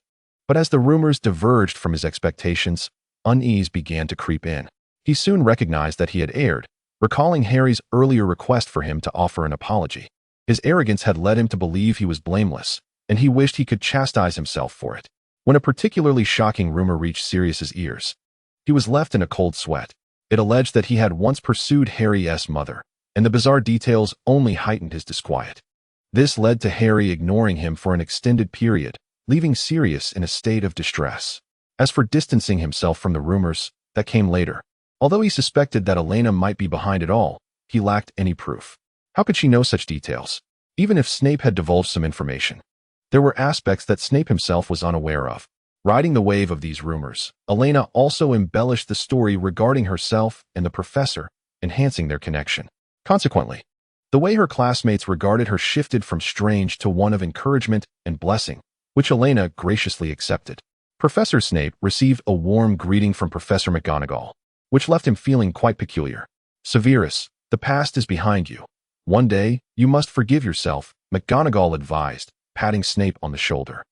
but as the rumors diverged from his expectations, unease began to creep in. He soon recognized that he had erred, recalling Harry's earlier request for him to offer an apology. His arrogance had led him to believe he was blameless, and he wished he could chastise himself for it. When a particularly shocking rumor reached Sirius's ears, he was left in a cold sweat. It alleged that he had once pursued Harry's mother, and the bizarre details only heightened his disquiet. This led to Harry ignoring him for an extended period, leaving Sirius in a state of distress. As for distancing himself from the rumors, that came later. Although he suspected that Elena might be behind it all, he lacked any proof. How could she know such details? Even if Snape had divulged some information, there were aspects that Snape himself was unaware of. Riding the wave of these rumors, Elena also embellished the story regarding herself and the professor, enhancing their connection. Consequently, the way her classmates regarded her shifted from strange to one of encouragement and blessing, which Elena graciously accepted. Professor Snape received a warm greeting from Professor McGonagall, which left him feeling quite peculiar. Severus, the past is behind you. One day, you must forgive yourself, McGonagall advised, patting Snape on the shoulder.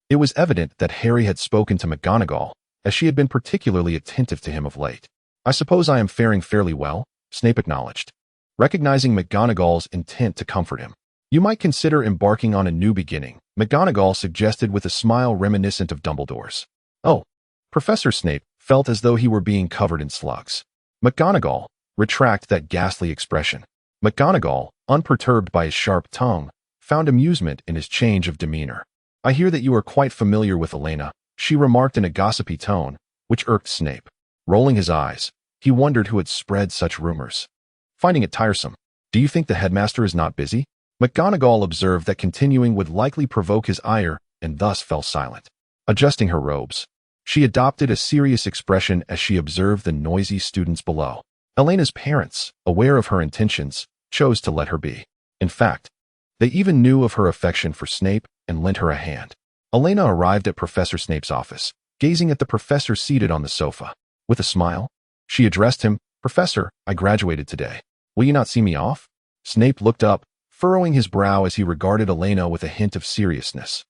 It was evident that Harry had spoken to McGonagall, as she had been particularly attentive to him of late. I suppose I am faring fairly well, Snape acknowledged, recognizing McGonagall's intent to comfort him. You might consider embarking on a new beginning, McGonagall suggested with a smile reminiscent of Dumbledore's. Oh, Professor Snape felt as though he were being covered in slugs. McGonagall, retract that ghastly expression. McGonagall, unperturbed by his sharp tongue, found amusement in his change of demeanor. I hear that you are quite familiar with Elena, she remarked in a gossipy tone, which irked Snape. Rolling his eyes, he wondered who had spread such rumors. Finding it tiresome. Do you think the headmaster is not busy? McGonagall observed that continuing would likely provoke his ire, and thus fell silent. Adjusting her robes, she adopted a serious expression as she observed the noisy students below. Elena's parents, aware of her intentions, chose to let her be. In fact, they even knew of her affection for Snape and lent her a hand. Elena arrived at Professor Snape's office, gazing at the professor seated on the sofa. With a smile, she addressed him, Professor, I graduated today. Will you not see me off? Snape looked up, furrowing his brow as he regarded Elena with a hint of seriousness.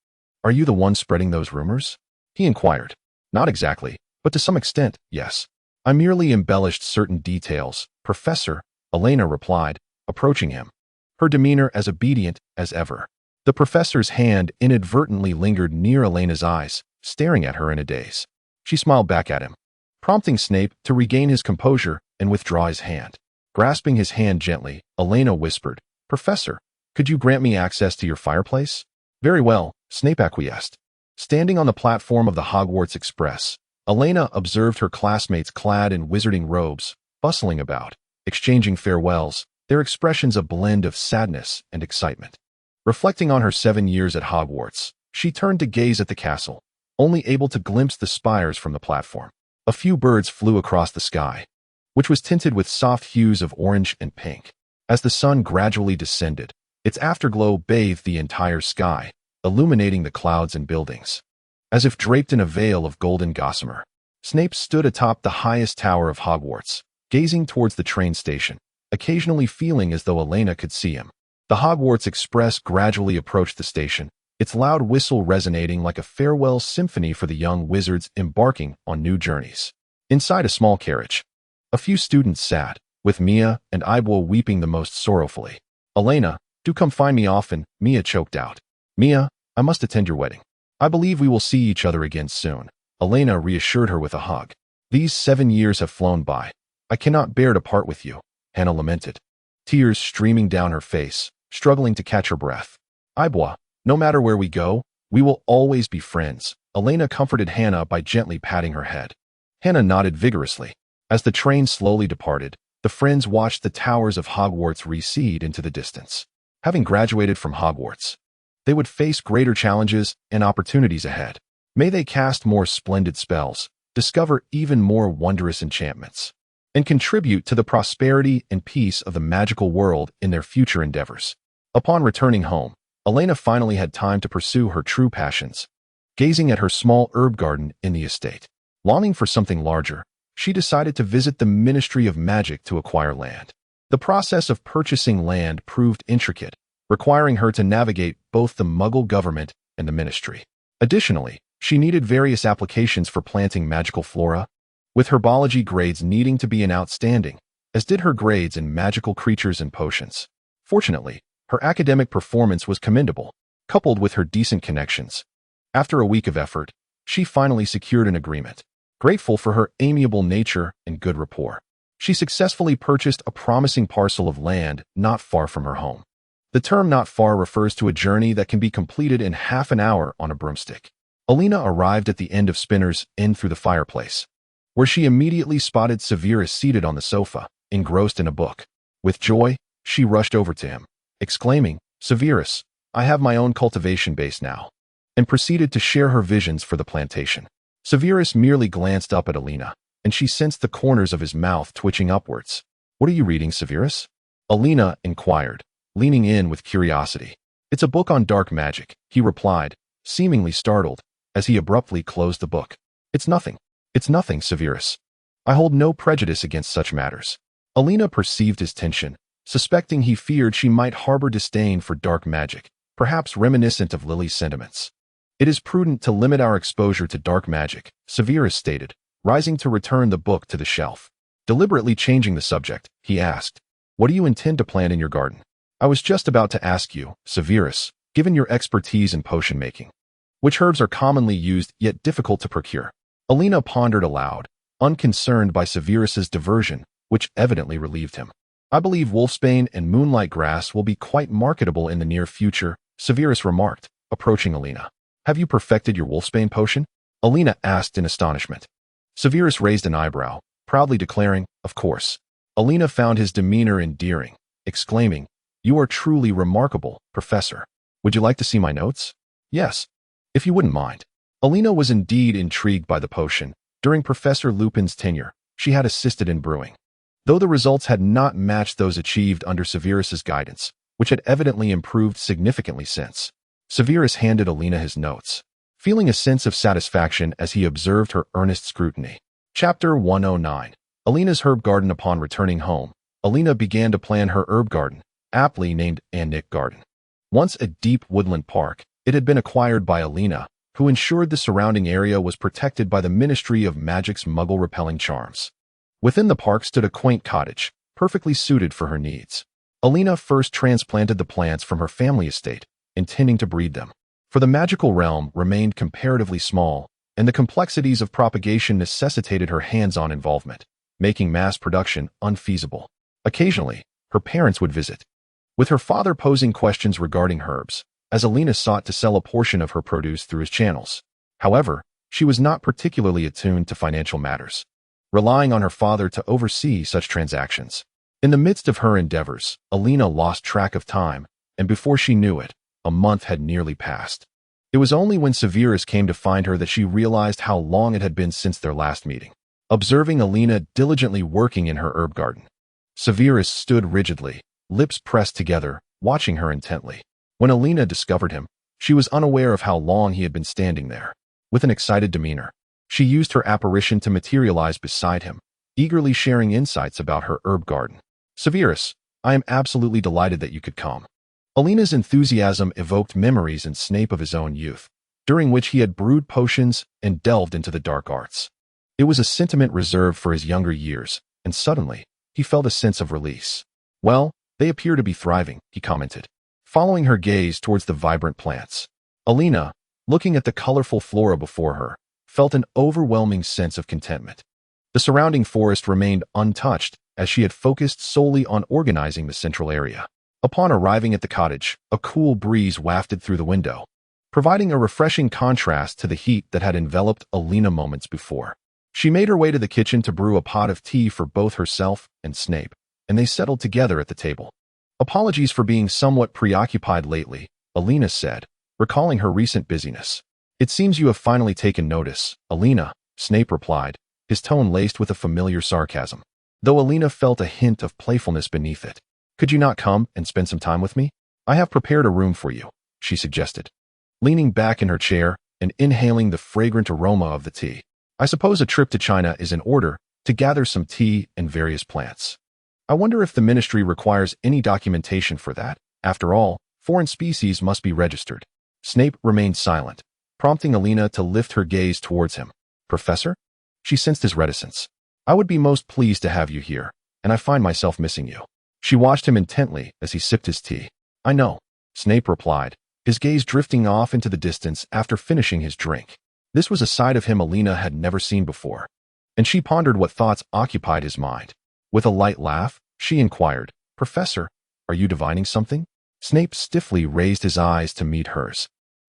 Are you the one spreading those rumors? He inquired. Not exactly, but to some extent, yes. I merely embellished certain details, Professor, Elena replied, approaching him, her demeanor as obedient as ever. The professor's hand inadvertently lingered near Elena's eyes, staring at her in a daze. She smiled back at him, prompting Snape to regain his composure and withdraw his hand. Grasping his hand gently, Elena whispered, Professor, could you grant me access to your fireplace? Very well, Snape acquiesced. Standing on the platform of the Hogwarts Express, Elena observed her classmates clad in wizarding robes, bustling about, exchanging farewells, their expressions a blend of sadness and excitement. Reflecting on her 7 years at Hogwarts, she turned to gaze at the castle, only able to glimpse the spires from the platform. A few birds flew across the sky, which was tinted with soft hues of orange and pink. As the sun gradually descended, its afterglow bathed the entire sky, illuminating the clouds and buildings. As if draped in a veil of golden gossamer, Snape stood atop the highest tower of Hogwarts, gazing towards the train station, occasionally feeling as though Elena could see him. The Hogwarts Express gradually approached the station, its loud whistle resonating like a farewell symphony for the young wizards embarking on new journeys. Inside a small carriage, a few students sat, with Mia and Ibwa weeping the most sorrowfully. Elena, do come find me often, Mia choked out. Mia, I must attend your wedding. I believe we will see each other again soon. Elena reassured her with a hug. These 7 years have flown by. I cannot bear to part with you, Hannah lamented, tears streaming down her face, struggling to catch her breath. Ibwa, no matter where we go, we will always be friends, Elena comforted Hannah by gently patting her head. Hannah nodded vigorously. As the train slowly departed, the friends watched the towers of Hogwarts recede into the distance. Having graduated from Hogwarts, they would face greater challenges and opportunities ahead. May they cast more splendid spells, discover even more wondrous enchantments, and contribute to the prosperity and peace of the magical world in their future endeavors. Upon returning home, Elena finally had time to pursue her true passions. Gazing at her small herb garden in the estate, longing for something larger, she decided to visit the Ministry of Magic to acquire land. The process of purchasing land proved intricate, requiring her to navigate both the Muggle government and the ministry. Additionally, she needed various applications for planting magical flora, with herbology grades needing to be outstanding, as did her grades in magical creatures and potions. Fortunately, her academic performance was commendable, coupled with her decent connections. After a week of effort, she finally secured an agreement. Grateful for her amiable nature and good rapport, she successfully purchased a promising parcel of land not far from her home. The term "not far" refers to a journey that can be completed in half an hour on a broomstick. Elena arrived at the end of Spinner's Inn through the fireplace, where she immediately spotted Severus seated on the sofa, engrossed in a book. With joy, she rushed over to him, exclaiming, "Severus, I have my own cultivation base now," and proceeded to share her visions for the plantation. Severus merely glanced up at Elena, and she sensed the corners of his mouth twitching upwards. "What are you reading, Severus?" Elena inquired, leaning in with curiosity. "It's a book on dark magic," he replied, seemingly startled, as he abruptly closed the book. It's nothing, Severus. I hold no prejudice against such matters." Elena perceived his tension, suspecting he feared she might harbor disdain for dark magic, perhaps reminiscent of Lily's sentiments. "It is prudent to limit our exposure to dark magic," Severus stated, rising to return the book to the shelf. Deliberately changing the subject, he asked, "What do you intend to plant in your garden?" "I was just about to ask you, Severus, given your expertise in potion making, which herbs are commonly used yet difficult to procure?" Elena pondered aloud, unconcerned by Severus's diversion, which evidently relieved him. "I believe wolfsbane and moonlight grass will be quite marketable in the near future," Severus remarked, approaching Elena. "Have you perfected your wolfsbane potion?" Elena asked in astonishment. Severus raised an eyebrow, proudly declaring, "Of course." Elena found his demeanor endearing, exclaiming, "You are truly remarkable, Professor. Would you like to see my notes?" "Yes, if you wouldn't mind." Elena was indeed intrigued by the potion. During Professor Lupin's tenure, she had assisted in brewing, though the results had not matched those achieved under Severus's guidance, which had evidently improved significantly since. Severus handed Elena his notes, feeling a sense of satisfaction as he observed her earnest scrutiny. Chapter 109. Elena's Herb Garden. Upon returning home, Elena began to plan her herb garden, aptly named And Garden. Once a deep woodland park, it had been acquired by Elena, who ensured the surrounding area was protected by the Ministry of Magic's Muggle-repelling charms. Within the park stood a quaint cottage, perfectly suited for her needs. Elena first transplanted the plants from her family estate, intending to breed them, for the magical realm remained comparatively small, and the complexities of propagation necessitated her hands-on involvement, making mass production unfeasible. Occasionally, her parents would visit, with her father posing questions regarding herbs, as Elena sought to sell a portion of her produce through his channels. However, she was not particularly attuned to financial matters, relying on her father to oversee such transactions. In the midst of her endeavors, Elena lost track of time, and before she knew it, a month had nearly passed. It was only when Severus came to find her that she realized how long it had been since their last meeting. Observing Elena diligently working in her herb garden, Severus stood rigidly, lips pressed together, watching her intently. When Elena discovered him, she was unaware of how long he had been standing there. With an excited demeanor, she used her apparition to materialize beside him, eagerly sharing insights about her herb garden. "Severus, I am absolutely delighted that you could come." Elena's enthusiasm evoked memories in Snape of his own youth, during which he had brewed potions and delved into the dark arts. It was a sentiment reserved for his younger years, and suddenly, he felt a sense of release. "Well, they appear to be thriving," he commented, following her gaze towards the vibrant plants. Elena, looking at the colorful flora before her, felt an overwhelming sense of contentment. The surrounding forest remained untouched, as she had focused solely on organizing the central area. Upon arriving at the cottage, a cool breeze wafted through the window, providing a refreshing contrast to the heat that had enveloped Elena moments before. She made her way to the kitchen to brew a pot of tea for both herself and Snape, and they settled together at the table. "Apologies for being somewhat preoccupied lately," Elena said, recalling her recent busyness. "It seems you have finally taken notice, Elena," Snape replied, his tone laced with a familiar sarcasm, though Elena felt a hint of playfulness beneath it. "Could you not come and spend some time with me? I have prepared a room for you," she suggested, leaning back in her chair and inhaling the fragrant aroma of the tea. "I suppose a trip to China is in order to gather some tea and various plants. I wonder if the ministry requires any documentation for that. After all, foreign species must be registered." Snape remained silent, prompting Elena to lift her gaze towards him. "Professor?" She sensed his reticence. "I would be most pleased to have you here, and I find myself missing you." She watched him intently as he sipped his tea. "I know," Snape replied, his gaze drifting off into the distance after finishing his drink. This was a side of him Elena had never seen before, and she pondered what thoughts occupied his mind. With a light laugh, she inquired, "Professor, are you divining something?" Snape stiffly raised his eyes to meet hers,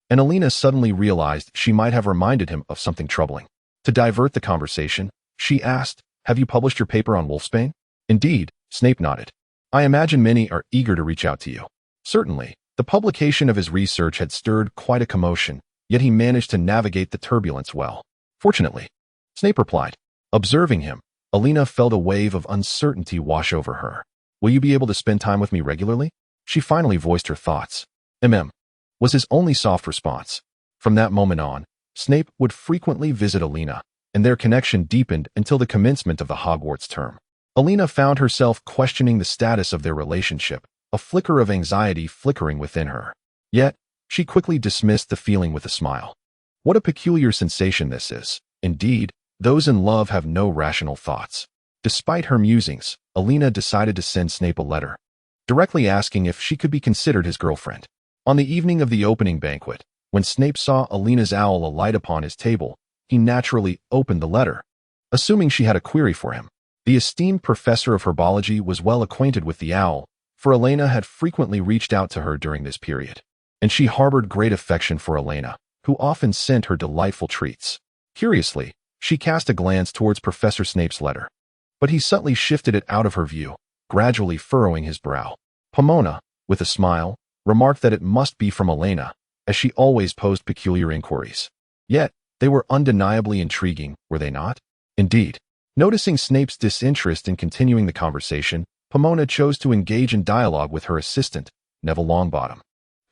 and Elena suddenly realized she might have reminded him of something troubling. To divert the conversation, she asked, "Have you published your paper on Wolfsbane?" "Indeed," Snape nodded. "I imagine many are eager to reach out to you." Certainly, the publication of his research had stirred quite a commotion, yet he managed to navigate the turbulence well. "Fortunately," Snape replied. Observing him, Elena felt a wave of uncertainty wash over her. "Will you be able to spend time with me regularly?" She finally voiced her thoughts. Was his only soft response. From that moment on, Snape would frequently visit Elena, and their connection deepened until the commencement of the Hogwarts term. Elena found herself questioning the status of their relationship, a flicker of anxiety flickering within her. Yet, she quickly dismissed the feeling with a smile. What a peculiar sensation this is. Indeed, those in love have no rational thoughts. Despite her musings, Elena decided to send Snape a letter, directly asking if she could be considered his girlfriend. On the evening of the opening banquet, when Snape saw Elena's owl alight upon his table, he naturally opened the letter, assuming she had a query for him. The esteemed professor of herbology was well acquainted with the owl, for Elena had frequently reached out to her during this period, and she harbored great affection for Elena, who often sent her delightful treats. Curiously, she cast a glance towards Professor Snape's letter, but he subtly shifted it out of her view, gradually furrowing his brow. Pomona, with a smile, remarked that it must be from Elena, as she always posed peculiar inquiries. Yet, they were undeniably intriguing, were they not? Indeed. Noticing Snape's disinterest in continuing the conversation, Pomona chose to engage in dialogue with her assistant, Neville Longbottom,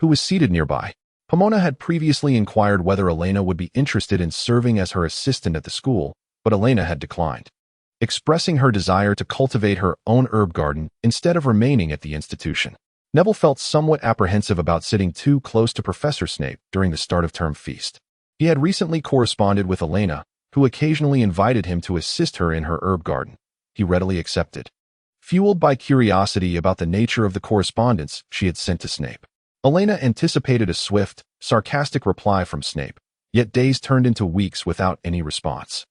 who was seated nearby. Pomona had previously inquired whether Elena would be interested in serving as her assistant at the school, but Elena had declined, expressing her desire to cultivate her own herb garden instead of remaining at the institution. Neville felt somewhat apprehensive about sitting too close to Professor Snape during the start-of-term feast. He had recently corresponded with Elena, who occasionally invited him to assist her in her herb garden. He readily accepted, fueled by curiosity about the nature of the correspondence she had sent to Snape. Elena anticipated a swift, sarcastic reply from Snape, yet days turned into weeks without any response,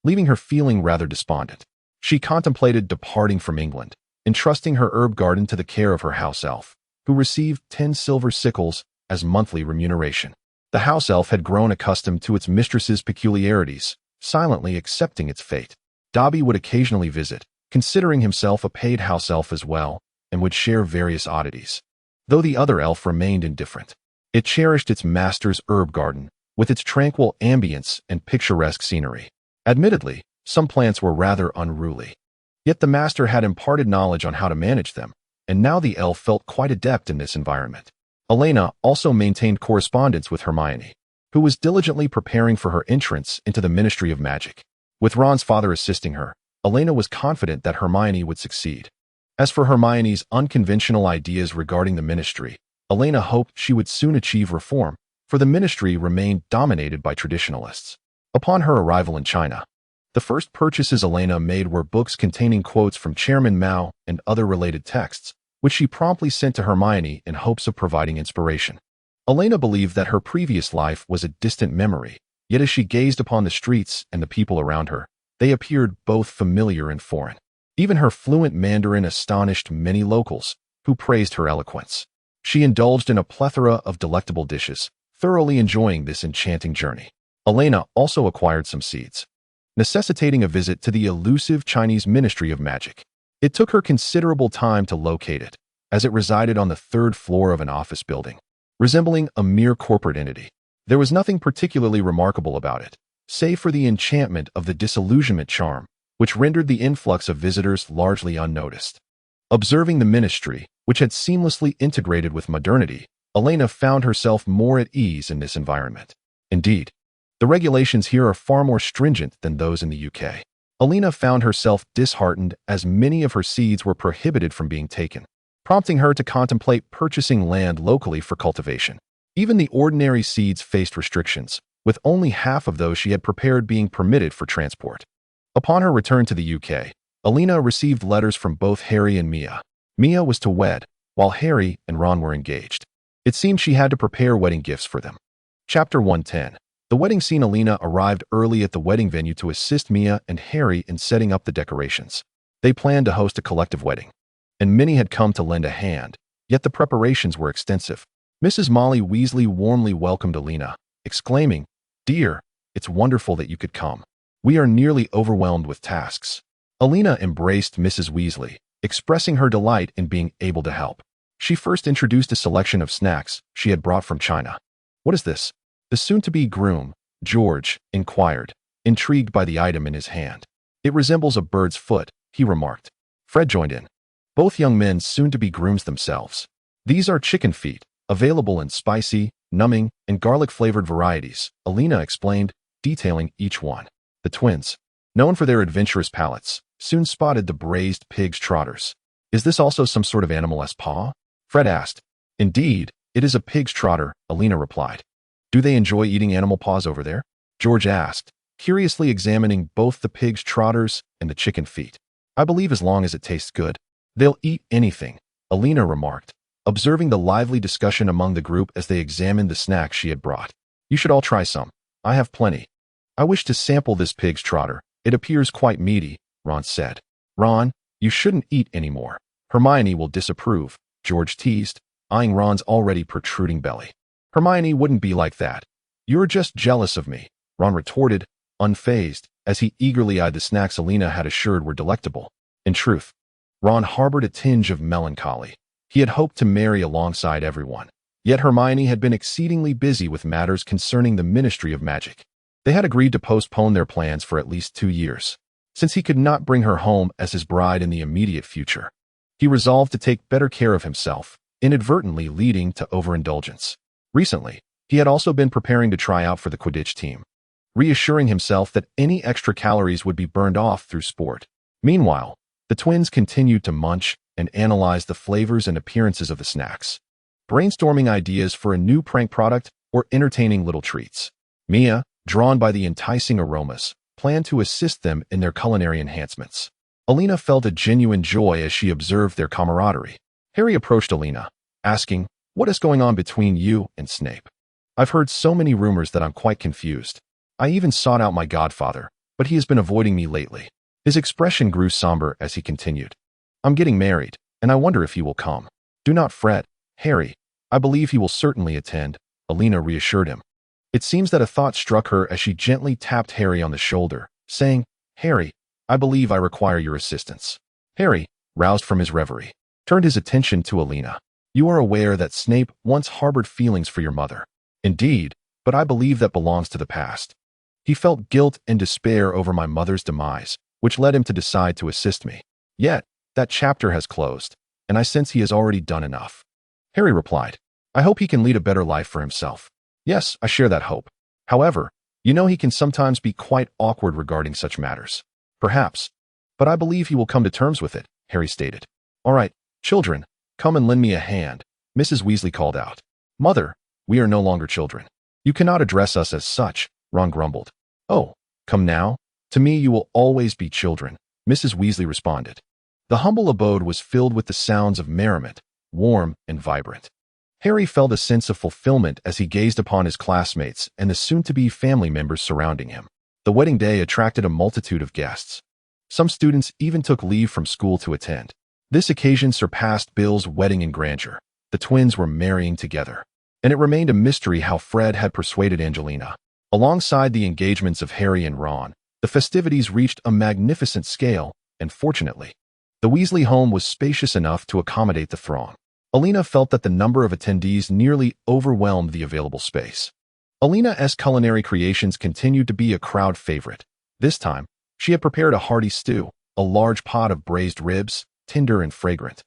leaving her feeling rather despondent. She contemplated departing from England, entrusting her herb garden to the care of her house elf, who received 10 silver sickles as monthly remuneration. The house elf had grown accustomed to its mistress's peculiarities, silently accepting its fate. Dobby would occasionally visit, considering himself a paid house elf as well, and would share various oddities, though the other elf remained indifferent. It cherished its master's herb garden, with its tranquil ambience and picturesque scenery. Admittedly, some plants were rather unruly, yet the master had imparted knowledge on how to manage them, and now the elf felt quite adept in this environment. Elena also maintained correspondence with Hermione, who was diligently preparing for her entrance into the Ministry of Magic. With Ron's father assisting her, Elena was confident that Hermione would succeed. As for Hermione's unconventional ideas regarding the ministry, Elena hoped she would soon achieve reform, for the ministry remained dominated by traditionalists. Upon her arrival in China, the first purchases Elena made were books containing quotes from Chairman Mao and other related texts, which she promptly sent to Hermione in hopes of providing inspiration. Elena believed that her previous life was a distant memory, yet as she gazed upon the streets and the people around her, they appeared both familiar and foreign. Even her fluent Mandarin astonished many locals, who praised her eloquence. She indulged in a plethora of delectable dishes, thoroughly enjoying this enchanting journey. Elena also acquired some seeds, necessitating a visit to the elusive Chinese Ministry of Magic. It took her considerable time to locate it, as it resided on the third floor of an office building, resembling a mere corporate entity. There was nothing particularly remarkable about it, save for the enchantment of the disillusionment charm, which rendered the influx of visitors largely unnoticed. Observing the ministry, which had seamlessly integrated with modernity, Elena found herself more at ease in this environment. Indeed, the regulations here are far more stringent than those in the UK. Elena found herself disheartened as many of her seeds were prohibited from being taken, prompting her to contemplate purchasing land locally for cultivation. Even the ordinary seeds faced restrictions, with only half of those she had prepared being permitted for transport. Upon her return to the UK, Elena received letters from both Harry and Mia. Mia was to wed, while Harry and Ron were engaged. It seemed she had to prepare wedding gifts for them. Chapter 110. The wedding scene. Elena arrived early at the wedding venue to assist Mia and Harry in setting up the decorations. They planned to host a collective wedding, and many had come to lend a hand, yet the preparations were extensive. Mrs. Molly Weasley warmly welcomed Elena, exclaiming, "Dear, it's wonderful that you could come. We are nearly overwhelmed with tasks." Elena embraced Mrs. Weasley, expressing her delight in being able to help. She first introduced a selection of snacks she had brought from China. "What is this?" the soon-to-be groom, George, inquired, intrigued by the item in his hand. "It resembles a bird's foot," he remarked. Fred joined in. Both young men soon-to-be grooms themselves. "These are chicken feet, available in spicy, numbing, and garlic-flavored varieties," Elena explained, detailing each one. The twins, known for their adventurous palates, soon spotted the braised pig's trotters. "Is this also some sort of animal's paw?" Fred asked. "Indeed, it is a pig's trotter," Elena replied. "Do they enjoy eating animal paws over there?" George asked, curiously examining both the pig's trotters and the chicken feet. "I believe as long as it tastes good, they'll eat anything," Elena remarked, observing the lively discussion among the group as they examined the snacks she had brought. "You should all try some. I have plenty." "I wish to sample this pig's trotter. It appears quite meaty," Ron said. "Ron, you shouldn't eat anymore. Hermione will disapprove," George teased, eyeing Ron's already protruding belly. "Hermione wouldn't be like that. You're just jealous of me," Ron retorted, unfazed, as he eagerly eyed the snacks Elena had assured were delectable. In truth, Ron harbored a tinge of melancholy. He had hoped to marry alongside everyone, yet Hermione had been exceedingly busy with matters concerning the Ministry of Magic. They had agreed to postpone their plans for at least 2 years, since he could not bring her home as his bride in the immediate future. He resolved to take better care of himself, inadvertently leading to overindulgence. Recently, he had also been preparing to try out for the Quidditch team, reassuring himself that any extra calories would be burned off through sport. Meanwhile, the twins continued to munch and analyze the flavors and appearances of the snacks, brainstorming ideas for a new prank product or entertaining little treats. Mia, drawn by the enticing aromas, planned to assist them in their culinary enhancements. Elena felt a genuine joy as she observed their camaraderie. Harry approached Elena, asking, "What is going on between you and Snape? I've heard so many rumors that I'm quite confused. I even sought out my godfather, but he has been avoiding me lately." His expression grew somber as he continued. "I'm getting married, and I wonder if he will come." "Do not fret, Harry. I believe he will certainly attend," Elena reassured him. It seems that a thought struck her as she gently tapped Harry on the shoulder, saying, "Harry, I believe I require your assistance." Harry, roused from his reverie, turned his attention to Elena. "You are aware that Snape once harbored feelings for your mother." "Indeed, but I believe that belongs to the past. He felt guilt and despair over my mother's demise, which led him to decide to assist me. Yet, that chapter has closed, and I sense he has already done enough." Harry replied, "I hope he can lead a better life for himself." "Yes, I share that hope. However, you know he can sometimes be quite awkward regarding such matters." "Perhaps, but I believe he will come to terms with it," Harry stated. "All right, children, come and lend me a hand," Mrs. Weasley called out. "Mother, we are no longer children. You cannot address us as such," Ron grumbled. "Oh, come now. To me you will always be children," Mrs. Weasley responded. The humble abode was filled with the sounds of merriment, warm and vibrant. Harry felt a sense of fulfillment as he gazed upon his classmates and the soon-to-be family members surrounding him. The wedding day attracted a multitude of guests. Some students even took leave from school to attend. This occasion surpassed Bill's wedding in grandeur. The twins were marrying together. and it remained a mystery how Fred had persuaded Angelina. Alongside the engagements of Harry and Ron, the festivities reached a magnificent scale, and fortunately, the Weasley home was spacious enough to accommodate the throng. Elena felt that the number of attendees nearly overwhelmed the available space. Elena's culinary creations continued to be a crowd favorite. This time, she had prepared a hearty stew, a large pot of braised ribs, tender and fragrant,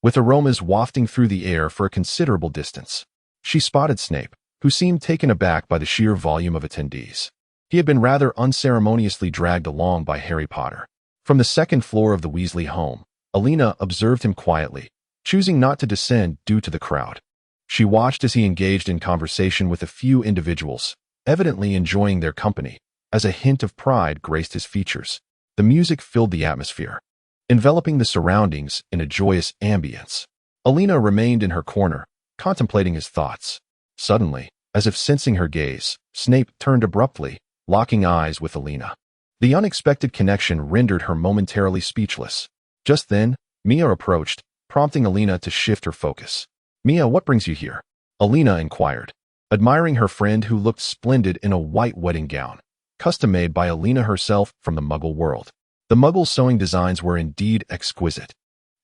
with aromas wafting through the air for a considerable distance. She spotted Snape, who seemed taken aback by the sheer volume of attendees. He had been rather unceremoniously dragged along by Harry Potter. From the second floor of the Weasley home, Elena observed him quietly, choosing not to descend due to the crowd. She watched as he engaged in conversation with a few individuals, evidently enjoying their company, as a hint of pride graced his features. The music filled the atmosphere, enveloping the surroundings in a joyous ambience. Elena remained in her corner, contemplating his thoughts. Suddenly, as if sensing her gaze, Snape turned abruptly, locking eyes with Elena. The unexpected connection rendered her momentarily speechless. Just then, Mia approached, prompting Elena to shift her focus. "Mia, what brings you here?" Elena inquired, admiring her friend who looked splendid in a white wedding gown, custom-made by Elena herself from the Muggle world. The Muggle sewing designs were indeed exquisite,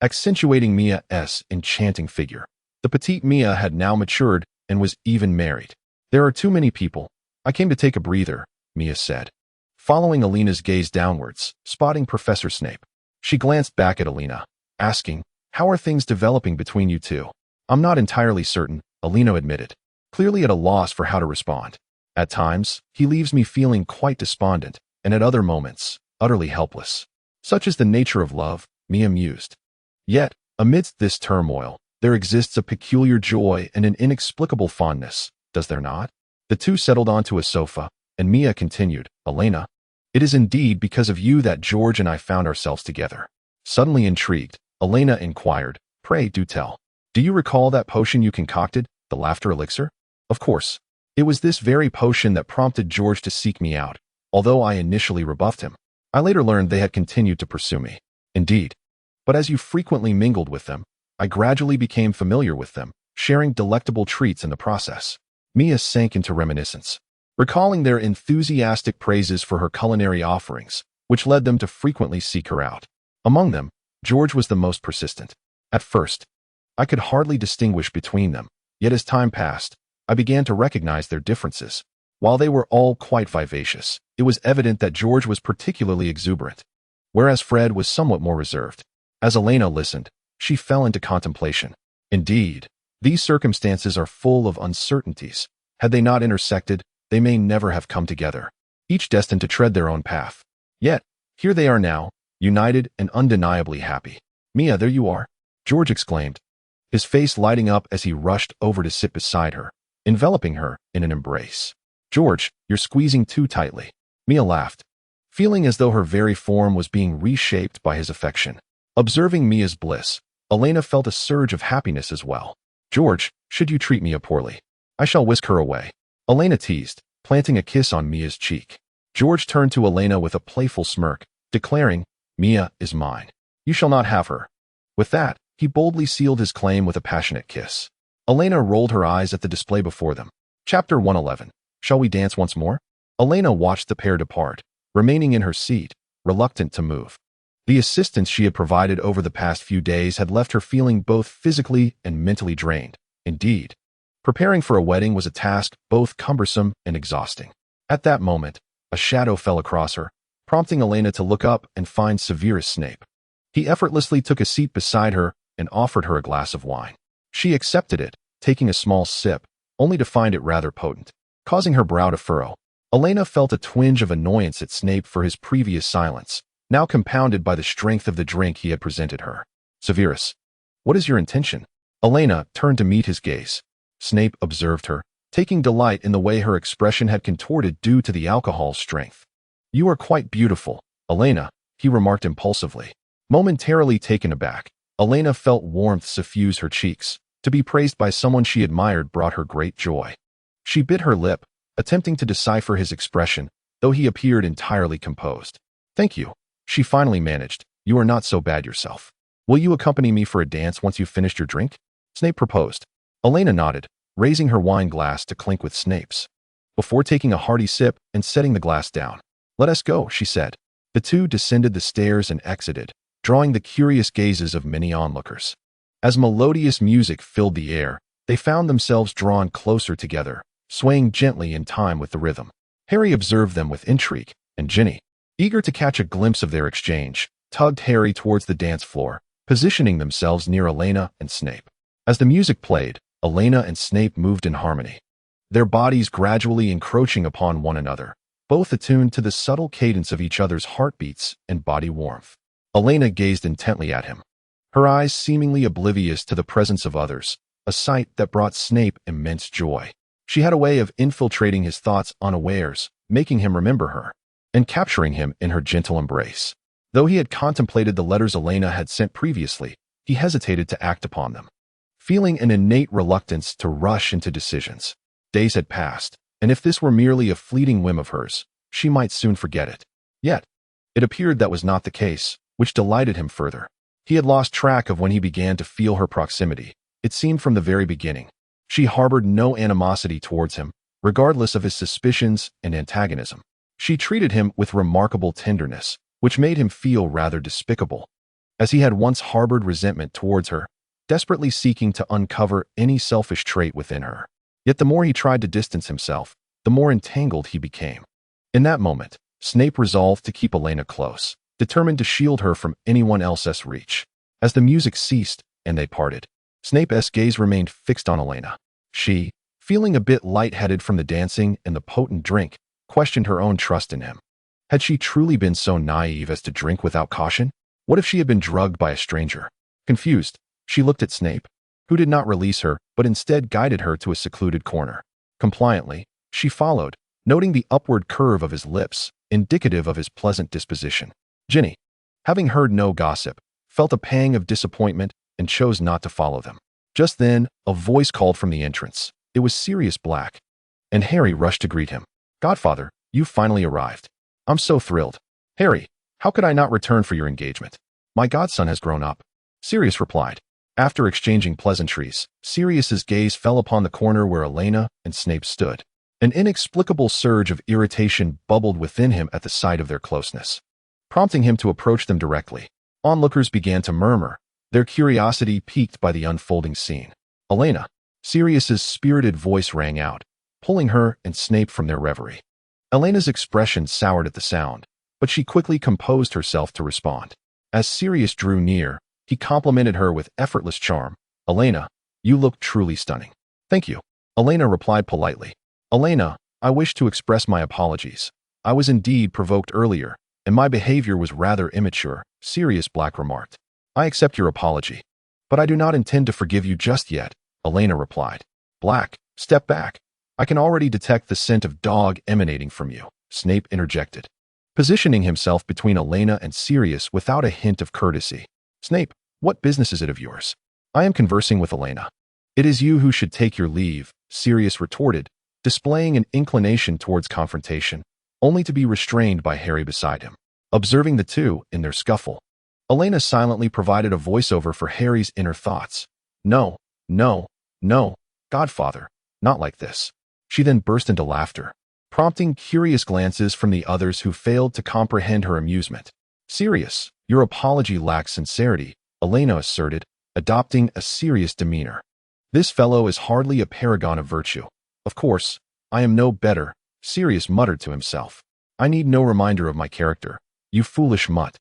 accentuating Mia's enchanting figure. The petite Mia had now matured and was even married. "There are too many people. I came to take a breather," Mia said, following Elena's gaze downwards, spotting Professor Snape. She glanced back at Elena, asking, "How are things developing between you two?" "I'm not entirely certain," Elena admitted, clearly at a loss for how to respond. "At times, he leaves me feeling quite despondent, and at other moments, utterly helpless. Such is the nature of love," Mia mused. "Yet, amidst this turmoil, there exists a peculiar joy and an inexplicable fondness, does there not?" The two settled onto a sofa, and Mia continued, "Elena, it is indeed because of you that George and I found ourselves together." Suddenly intrigued, Elena inquired, "Pray do tell. Do you recall that potion you concocted, the laughter elixir?" "Of course. It was this very potion that prompted George to seek me out, although I initially rebuffed him. I later learned they had continued to pursue me." "Indeed. But as you frequently mingled with them, I gradually became familiar with them, sharing delectable treats in the process." Mia sank into reminiscence, recalling their enthusiastic praises for her culinary offerings, which led them to frequently seek her out. Among them, George was the most persistent. "At first, I could hardly distinguish between them, yet as time passed, I began to recognize their differences. While they were all quite vivacious, it was evident that George was particularly exuberant, whereas Fred was somewhat more reserved." As Elena listened, she fell into contemplation. Indeed, these circumstances are full of uncertainties. Had they not intersected, they may never have come together, each destined to tread their own path. Yet, here they are now, united and undeniably happy. "Mia, there you are," George exclaimed, his face lighting up as he rushed over to sit beside her, enveloping her in an embrace. "George, you're squeezing too tightly." Mia laughed, feeling as though her very form was being reshaped by his affection. Observing Mia's bliss, Elena felt a surge of happiness as well. "George, should you treat Mia poorly, I shall whisk her away," Elena teased, planting a kiss on Mia's cheek. George turned to Elena with a playful smirk, declaring, "Mia is mine. You shall not have her." With that, he boldly sealed his claim with a passionate kiss. Elena rolled her eyes at the display before them. Chapter 111. Shall we dance once more? Elena watched the pair depart, remaining in her seat, reluctant to move. The assistance she had provided over the past few days had left her feeling both physically and mentally drained. Indeed, preparing for a wedding was a task both cumbersome and exhausting. At that moment, a shadow fell across her, prompting Elena to look up and find Severus Snape. He effortlessly took a seat beside her and offered her a glass of wine. She accepted it, taking a small sip, only to find it rather potent, causing her brow to furrow. Elena felt a twinge of annoyance at Snape for his previous silence, now compounded by the strength of the drink he had presented her. "Severus, what is your intention?" Elena turned to meet his gaze. Snape observed her, taking delight in the way her expression had contorted due to the alcohol's strength. "You are quite beautiful, Elena," he remarked impulsively. Momentarily taken aback, Elena felt warmth suffuse her cheeks. To be praised by someone she admired brought her great joy. She bit her lip, attempting to decipher his expression, though he appeared entirely composed. "Thank you," she finally managed. "You are not so bad yourself. Will you accompany me for a dance once you've finished your drink?" Snape proposed. Elena nodded, raising her wine glass to clink with Snape's. Before taking a hearty sip and setting the glass down. "Let us go," she said. The two descended the stairs and exited, drawing the curious gazes of many onlookers. As melodious music filled the air, they found themselves drawn closer together, swaying gently in time with the rhythm. Harry observed them with intrigue, and Ginny, eager to catch a glimpse of their exchange, tugged Harry towards the dance floor, positioning themselves near Elena and Snape. As the music played, Elena and Snape moved in harmony, their bodies gradually encroaching upon one another, both attuned to the subtle cadence of each other's heartbeats and body warmth. Elena gazed intently at him, her eyes seemingly oblivious to the presence of others, a sight that brought Snape immense joy. She had a way of infiltrating his thoughts unawares, making him remember her, and capturing him in her gentle embrace. Though he had contemplated the letters Elena had sent previously, he hesitated to act upon them, feeling an innate reluctance to rush into decisions. Days had passed, and if this were merely a fleeting whim of hers, she might soon forget it. Yet, it appeared that was not the case, which delighted him further. He had lost track of when he began to feel her proximity. It seemed from the very beginning. She harbored no animosity towards him, regardless of his suspicions and antagonism. She treated him with remarkable tenderness, which made him feel rather despicable, as he had once harbored resentment towards her, desperately seeking to uncover any selfish trait within her. Yet the more he tried to distance himself, the more entangled he became. In that moment, Snape resolved to keep Elena close, determined to shield her from anyone else's reach. As the music ceased and they parted, Snape's gaze remained fixed on Elena. She, feeling a bit lightheaded from the dancing and the potent drink, questioned her own trust in him. Had she truly been so naive as to drink without caution? What if she had been drugged by a stranger? Confused, she looked at Snape, who did not release her, but instead guided her to a secluded corner. Compliantly, she followed, noting the upward curve of his lips, indicative of his pleasant disposition. Ginny, having heard no gossip, felt a pang of disappointment and chose not to follow them. Just then, a voice called from the entrance. It was Sirius Black, and Harry rushed to greet him. "Godfather, you finally arrived. I'm so thrilled." "Harry, how could I not return for your engagement? My godson has grown up," Sirius replied. After exchanging pleasantries, Sirius's gaze fell upon the corner where Elena and Snape stood. An inexplicable surge of irritation bubbled within him at the sight of their closeness, prompting him to approach them directly. Onlookers began to murmur, their curiosity piqued by the unfolding scene. "Elena," Sirius's spirited voice rang out, pulling her and Snape from their reverie. Elena's expression soured at the sound, but she quickly composed herself to respond. As Sirius drew near, he complimented her with effortless charm. "Elena, you look truly stunning." "Thank you," Elena replied politely. "Elena, I wish to express my apologies. I was indeed provoked earlier, and my behavior was rather immature," Sirius Black remarked. "I accept your apology, but I do not intend to forgive you just yet," Elena replied. "Black, step back. I can already detect the scent of dog emanating from you," Snape interjected, positioning himself between Elena and Sirius without a hint of courtesy. "Snape, what business is it of yours? I am conversing with Elena." "It is you who should take your leave," Sirius retorted, displaying an inclination towards confrontation, only to be restrained by Harry beside him. Observing the two in their scuffle, Elena silently provided a voiceover for Harry's inner thoughts. "No, no, no, Godfather, not like this." She then burst into laughter, prompting curious glances from the others who failed to comprehend her amusement. "Sirius, your apology lacks sincerity," Elena asserted, adopting a serious demeanor. "This fellow is hardly a paragon of virtue." "Of course, I am no better," Sirius muttered to himself. "I need no reminder of my character, you foolish mutt."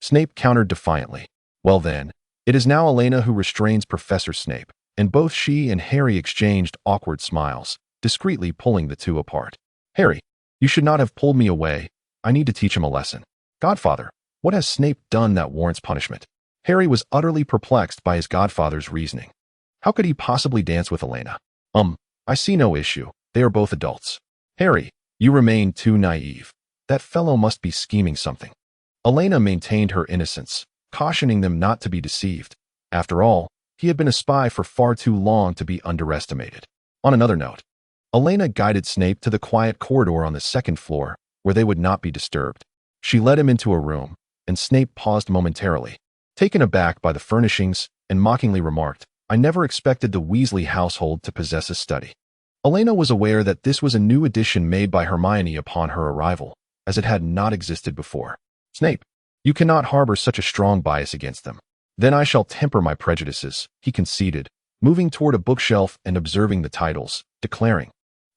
Snape countered defiantly. "Well then, it is now Elena who restrains Professor Snape," and both she and Harry exchanged awkward smiles, discreetly pulling the two apart. "Harry, you should not have pulled me away. I need to teach him a lesson." "Godfather, what has Snape done that warrants punishment?" Harry was utterly perplexed by his godfather's reasoning. How could he possibly dance with Elena? I see no issue. They are both adults." "Harry, you remain too naive. That fellow must be scheming something." Elena maintained her innocence, cautioning them not to be deceived. After all, he had been a spy for far too long to be underestimated. On another note, Elena guided Snape to the quiet corridor on the second floor, where they would not be disturbed. She led him into a room, and Snape paused momentarily, taken aback by the furnishings, and mockingly remarked, I never expected the Weasley household to possess a study. Elena was aware that this was a new addition made by Hermione upon her arrival, as it had not existed before. Snape, you cannot harbor such a strong bias against them. Then I shall temper my prejudices, he conceded, moving toward a bookshelf and observing the titles, declaring,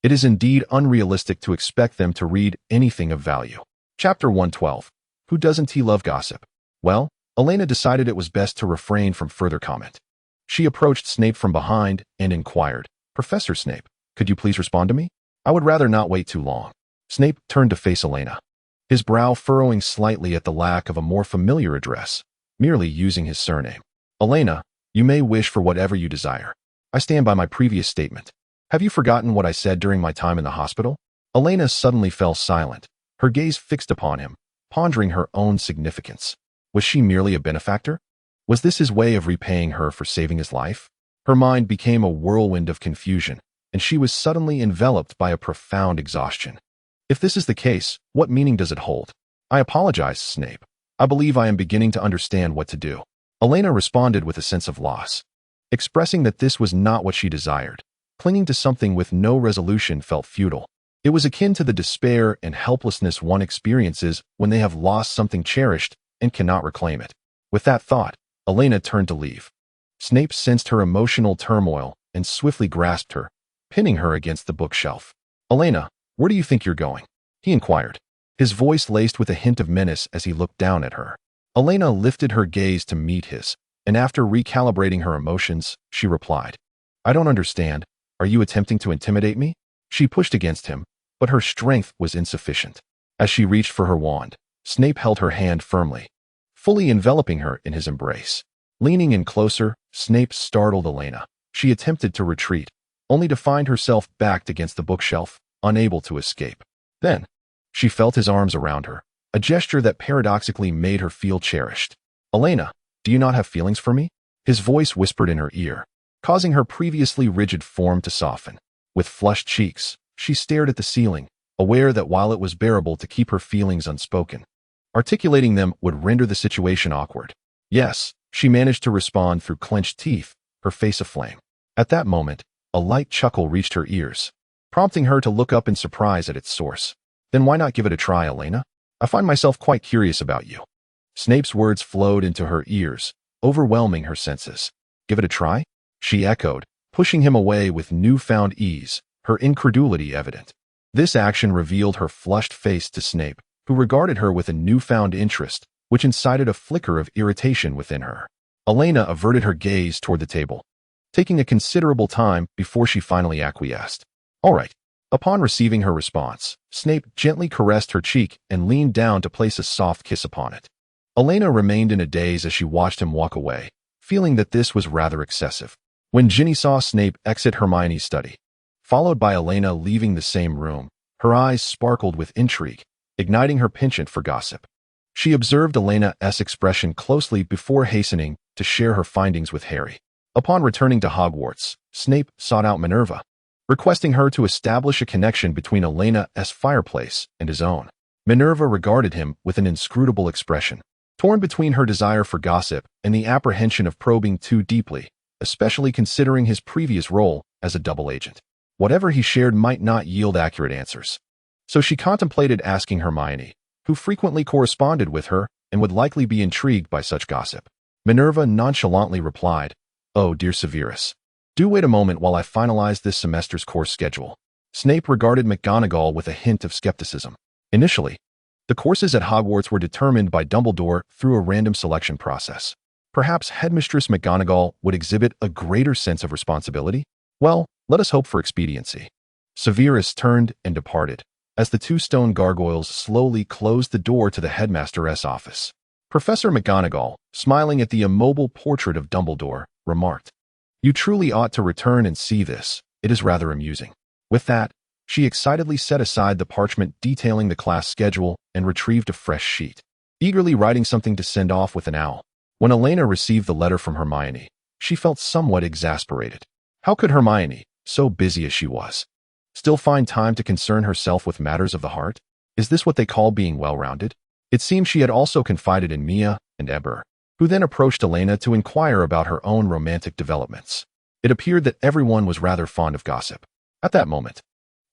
it is indeed unrealistic to expect them to read anything of value. Chapter 112. Who doesn't he love gossip? Well, Elena decided it was best to refrain from further comment. She approached Snape from behind and inquired, Professor Snape, could you please respond to me? I would rather not wait too long. Snape turned to face Elena, his brow furrowing slightly at the lack of a more familiar address, merely using his surname. Elena, you may wish for whatever you desire. I stand by my previous statement. Have you forgotten what I said during my time in the hospital? Elena suddenly fell silent, her gaze fixed upon him, pondering her own significance. Was she merely a benefactor? Was this his way of repaying her for saving his life? Her mind became a whirlwind of confusion, and she was suddenly enveloped by a profound exhaustion. If this is the case, what meaning does it hold? I apologize, Snape. I believe I am beginning to understand what to do. Elena responded with a sense of loss, expressing that this was not what she desired. Clinging to something with no resolution felt futile. It was akin to the despair and helplessness one experiences when they have lost something cherished and cannot reclaim it. With that thought, Elena turned to leave. Snape sensed her emotional turmoil and swiftly grasped her, pinning her against the bookshelf. Elena, where do you think you're going? He inquired, his voice laced with a hint of menace as he looked down at her. Elena lifted her gaze to meet his, and after recalibrating her emotions, she replied, I don't understand. Are you attempting to intimidate me? She pushed against him, but her strength was insufficient. As she reached for her wand, Snape held her hand firmly, fully enveloping her in his embrace. Leaning in closer, Snape startled Elena. She attempted to retreat, only to find herself backed against the bookshelf, unable to escape. Then, she felt his arms around her, a gesture that paradoxically made her feel cherished. Elena, do you not have feelings for me? His voice whispered in her ear, causing her previously rigid form to soften. With flushed cheeks, she stared at the ceiling, aware that while it was bearable to keep her feelings unspoken, articulating them would render the situation awkward. Yes, she managed to respond through clenched teeth, her face aflame. At that moment, a light chuckle reached her ears, prompting her to look up in surprise at its source. Then why not give it a try, Elena? I find myself quite curious about you. Snape's words flowed into her ears, overwhelming her senses. Give it a try? She echoed, pushing him away with newfound ease, her incredulity evident. This action revealed her flushed face to Snape, who regarded her with a newfound interest, which incited a flicker of irritation within her. Elena averted her gaze toward the table, taking a considerable time before she finally acquiesced. All right. Upon receiving her response, Snape gently caressed her cheek and leaned down to place a soft kiss upon it. Elena remained in a daze as she watched him walk away, feeling that this was rather excessive. When Ginny saw Snape exit Hermione's study, followed by Elena leaving the same room, her eyes sparkled with intrigue, igniting her penchant for gossip. She observed Elena's expression closely before hastening to share her findings with Harry. Upon returning to Hogwarts, Snape sought out Minerva, requesting her to establish a connection between Elena's fireplace and his own. Minerva regarded him with an inscrutable expression, torn between her desire for gossip and the apprehension of probing too deeply, especially considering his previous role as a double agent. Whatever he shared might not yield accurate answers. So she contemplated asking Hermione, who frequently corresponded with her and would likely be intrigued by such gossip. Minerva nonchalantly replied, Oh, dear Severus, do wait a moment while I finalize this semester's course schedule. Snape regarded McGonagall with a hint of skepticism. Initially, the courses at Hogwarts were determined by Dumbledore through a random selection process. Perhaps Headmistress McGonagall would exhibit a greater sense of responsibility? Well, let us hope for expediency. Severus turned and departed, as the two stone gargoyles slowly closed the door to the headmaster's office. Professor McGonagall, smiling at the immobile portrait of Dumbledore, remarked, You truly ought to return and see this. It is rather amusing. With that, she excitedly set aside the parchment detailing the class schedule and retrieved a fresh sheet, eagerly writing something to send off with an owl. When Elena received the letter from Hermione, she felt somewhat exasperated. How could Hermione, so busy as she was, still find time to concern herself with matters of the heart? Is this what they call being well-rounded? It seemed she had also confided in Mia and Eber, who then approached Elena to inquire about her own romantic developments. It appeared that everyone was rather fond of gossip. At that moment,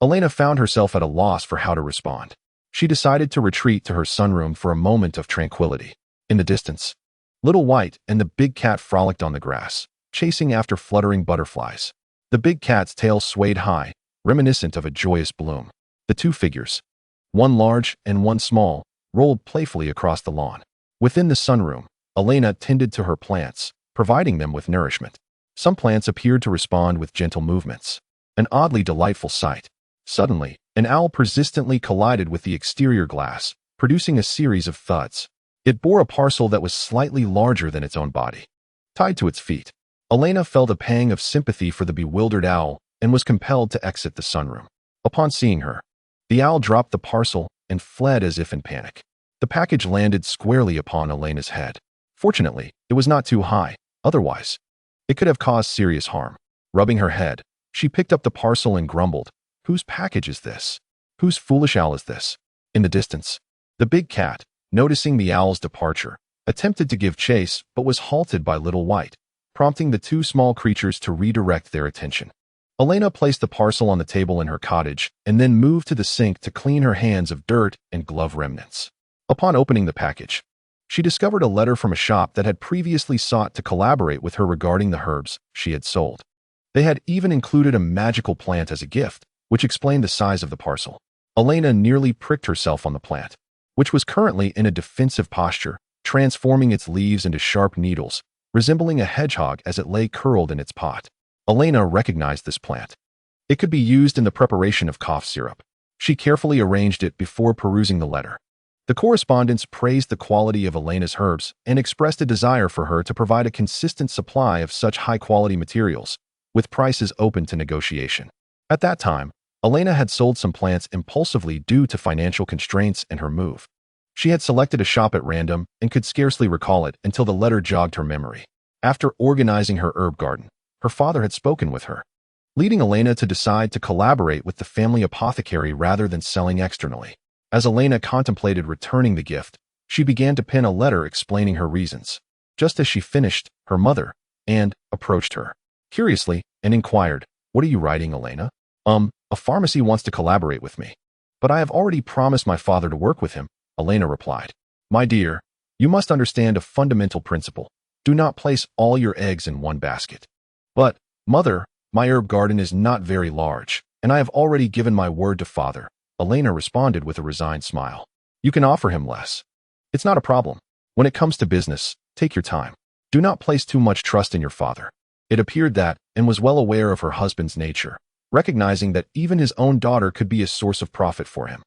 Elena found herself at a loss for how to respond. She decided to retreat to her sunroom for a moment of tranquility. In the distance, Little White and the big cat frolicked on the grass, chasing after fluttering butterflies. The big cat's tail swayed high, reminiscent of a joyous bloom. The two figures, one large and one small, rolled playfully across the lawn. Within the sunroom, Elena tended to her plants, providing them with nourishment. Some plants appeared to respond with gentle movements, an oddly delightful sight. Suddenly, an owl persistently collided with the exterior glass, producing a series of thuds. It bore a parcel that was slightly larger than its own body. Tied to its feet, Elena felt a pang of sympathy for the bewildered owl and was compelled to exit the sunroom. Upon seeing her, the owl dropped the parcel and fled as if in panic. The package landed squarely upon Elena's head. Fortunately, it was not too high, otherwise, it could have caused serious harm. Rubbing her head, she picked up the parcel and grumbled, "Whose package is this? Whose foolish owl is this?" In the distance, the big cat, noticing the owl's departure, attempted to give chase but was halted by Little White, prompting the two small creatures to redirect their attention. Elena placed the parcel on the table in her cottage and then moved to the sink to clean her hands of dirt and glove remnants. Upon opening the package, she discovered a letter from a shop that had previously sought to collaborate with her regarding the herbs she had sold. They had even included a magical plant as a gift, which explained the size of the parcel. Elena nearly pricked herself on the plant, which was currently in a defensive posture, transforming its leaves into sharp needles, resembling a hedgehog as it lay curled in its pot. Elena recognized this plant. It could be used in the preparation of cough syrup. She carefully arranged it before perusing the letter. The correspondents praised the quality of Elena's herbs and expressed a desire for her to provide a consistent supply of such high-quality materials, with prices open to negotiation. At that time, Elena had sold some plants impulsively due to financial constraints and her move. She had selected a shop at random and could scarcely recall it until the letter jogged her memory. After organizing her herb garden, her father had spoken with her, leading Elena to decide to collaborate with the family apothecary rather than selling externally. As Elena contemplated returning the gift, she began to pen a letter explaining her reasons. Just as she finished, her mother, And, approached her curiously and inquired, "What are you writing, Elena?" A pharmacy wants to collaborate with me, but I have already promised my father to work with him," Elena replied. "My dear, you must understand a fundamental principle. Do not place all your eggs in one basket." "But, mother, my herb garden is not very large, and I have already given my word to father," Elena responded with a resigned smile. "You can offer him less. It's not a problem. When it comes to business, take your time. Do not place too much trust in your father." It appeared that, and was well aware of her husband's nature, recognizing that even his own daughter could be a source of profit for him.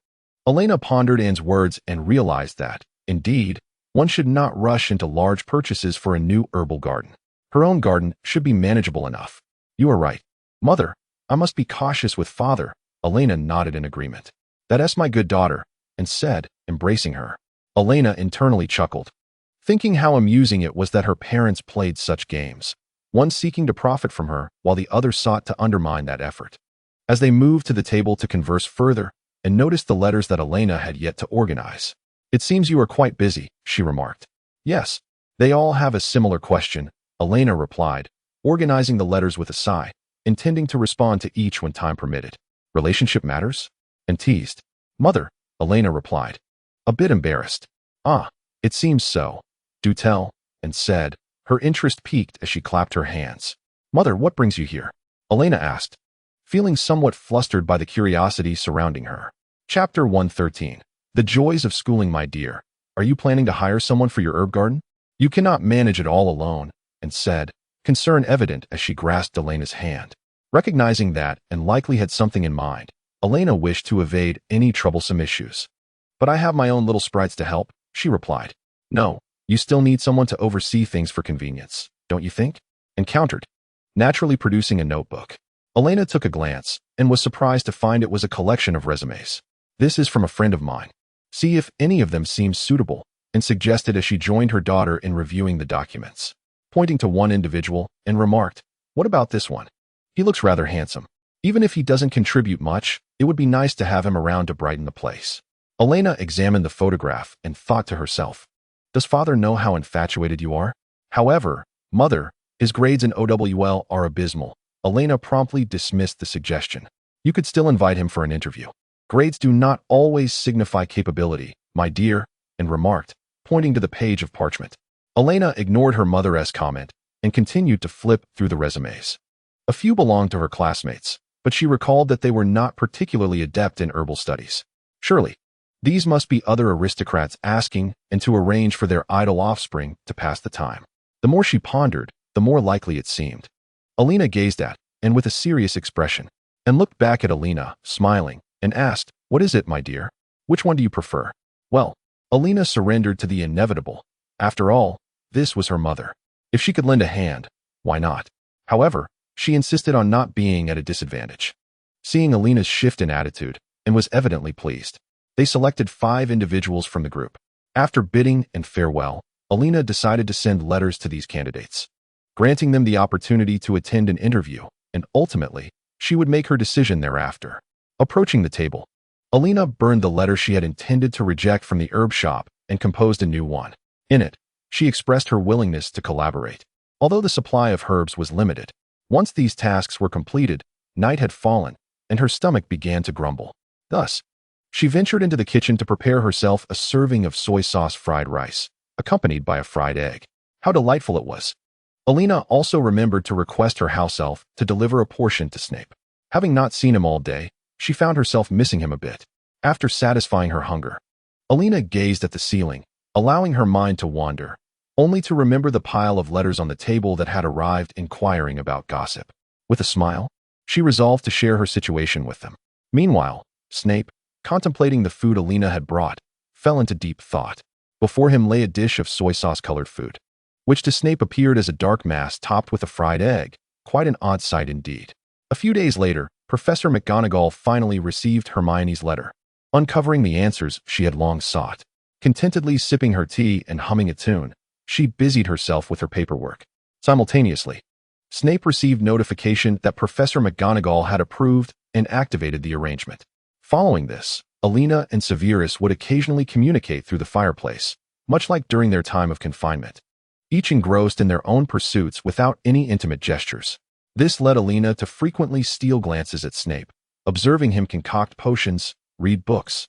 Elena pondered Anne's words and realized that, indeed, one should not rush into large purchases for a new herbal garden. Her own garden should be manageable enough. "You are right. Mother, I must be cautious with father," Elena nodded in agreement. "That's my good daughter," and said, embracing her. Elena internally chuckled, thinking how amusing it was that her parents played such games, one seeking to profit from her while the other sought to undermine that effort. As they moved to the table to converse further and noticed the letters that Elena had yet to organize. "It seems you are quite busy," she remarked. "Yes, they all have a similar question," Elena replied, organizing the letters with a sigh, intending to respond to each when time permitted. "Relationship matters?" And teased. "Mother," Elena replied, a bit embarrassed. "Ah, it seems so. Do tell," and said, her interest piqued as she clapped her hands. "Mother, what brings you here?" Elena asked, feeling somewhat flustered by the curiosity surrounding her. Chapter 113. The Joys of Schooling. "My dear, are you planning to hire someone for your herb garden? You cannot manage it all alone," and said, concern evident as she grasped Elena's hand. Recognizing that, and likely had something in mind, Elena wished to evade any troublesome issues. "But I have my own little sprites to help," she replied. "No, you still need someone to oversee things for convenience, don't you think?" And countered, naturally producing a notebook. Elena took a glance and was surprised to find it was a collection of resumes. "This is from a friend of mine. See if any of them seems suitable," and suggested as she joined her daughter in reviewing the documents. Pointing to one individual, and remarked, "What about this one? He looks rather handsome. Even if he doesn't contribute much, it would be nice to have him around to brighten the place." Elena examined the photograph and thought to herself, Does father know how infatuated you are? However, mother, his grades in OWL are abysmal. Elena promptly dismissed the suggestion. You could still invite him for an interview. Grades do not always signify capability, my dear, and remarked, pointing to the page of parchment. Elena ignored her mother's comment and continued to flip through the resumes. A few belonged to her classmates, but she recalled that they were not particularly adept in herbal studies. Surely, these must be other aristocrats asking and to arrange for their idle offspring to pass the time. The more she pondered, the more likely it seemed. Elena gazed at, and with a serious expression, and looked back at Elena, smiling, and asked, "What is it, my dear? Which one do you prefer?" Well, Elena surrendered to the inevitable. After all, this was her mother. If she could lend a hand, why not? However, she insisted on not being at a disadvantage. Seeing Elena's shift in attitude, and was evidently pleased, they selected 5 individuals from the group. After bidding and farewell, Elena decided to send letters to these candidates, granting them the opportunity to attend an interview, and ultimately, she would make her decision thereafter. Approaching the table, Elena burned the letter she had intended to reject from the herb shop and composed a new one. In it, she expressed her willingness to collaborate. Although the supply of herbs was limited, once these tasks were completed, night had fallen, and her stomach began to grumble. Thus, she ventured into the kitchen to prepare herself a serving of soy sauce fried rice, accompanied by a fried egg. How delightful it was! Elena also remembered to request her house elf to deliver a portion to Snape. Having not seen him all day, she found herself missing him a bit. After satisfying her hunger, Elena gazed at the ceiling, allowing her mind to wander, only to remember the pile of letters on the table that had arrived inquiring about gossip. With a smile, she resolved to share her situation with them. Meanwhile, Snape, contemplating the food Elena had brought, fell into deep thought. Before him lay a dish of soy sauce-colored food, which to Snape appeared as a dark mass topped with a fried egg, quite an odd sight indeed. A few days later, Professor McGonagall finally received Hermione's letter, uncovering the answers she had long sought. Contentedly sipping her tea and humming a tune, she busied herself with her paperwork. Simultaneously, Snape received notification that Professor McGonagall had approved and activated the arrangement. Following this, Elena and Severus would occasionally communicate through the fireplace, much like during their time of confinement, each engrossed in their own pursuits without any intimate gestures. This led Elena to frequently steal glances at Snape, observing him concoct potions, read books,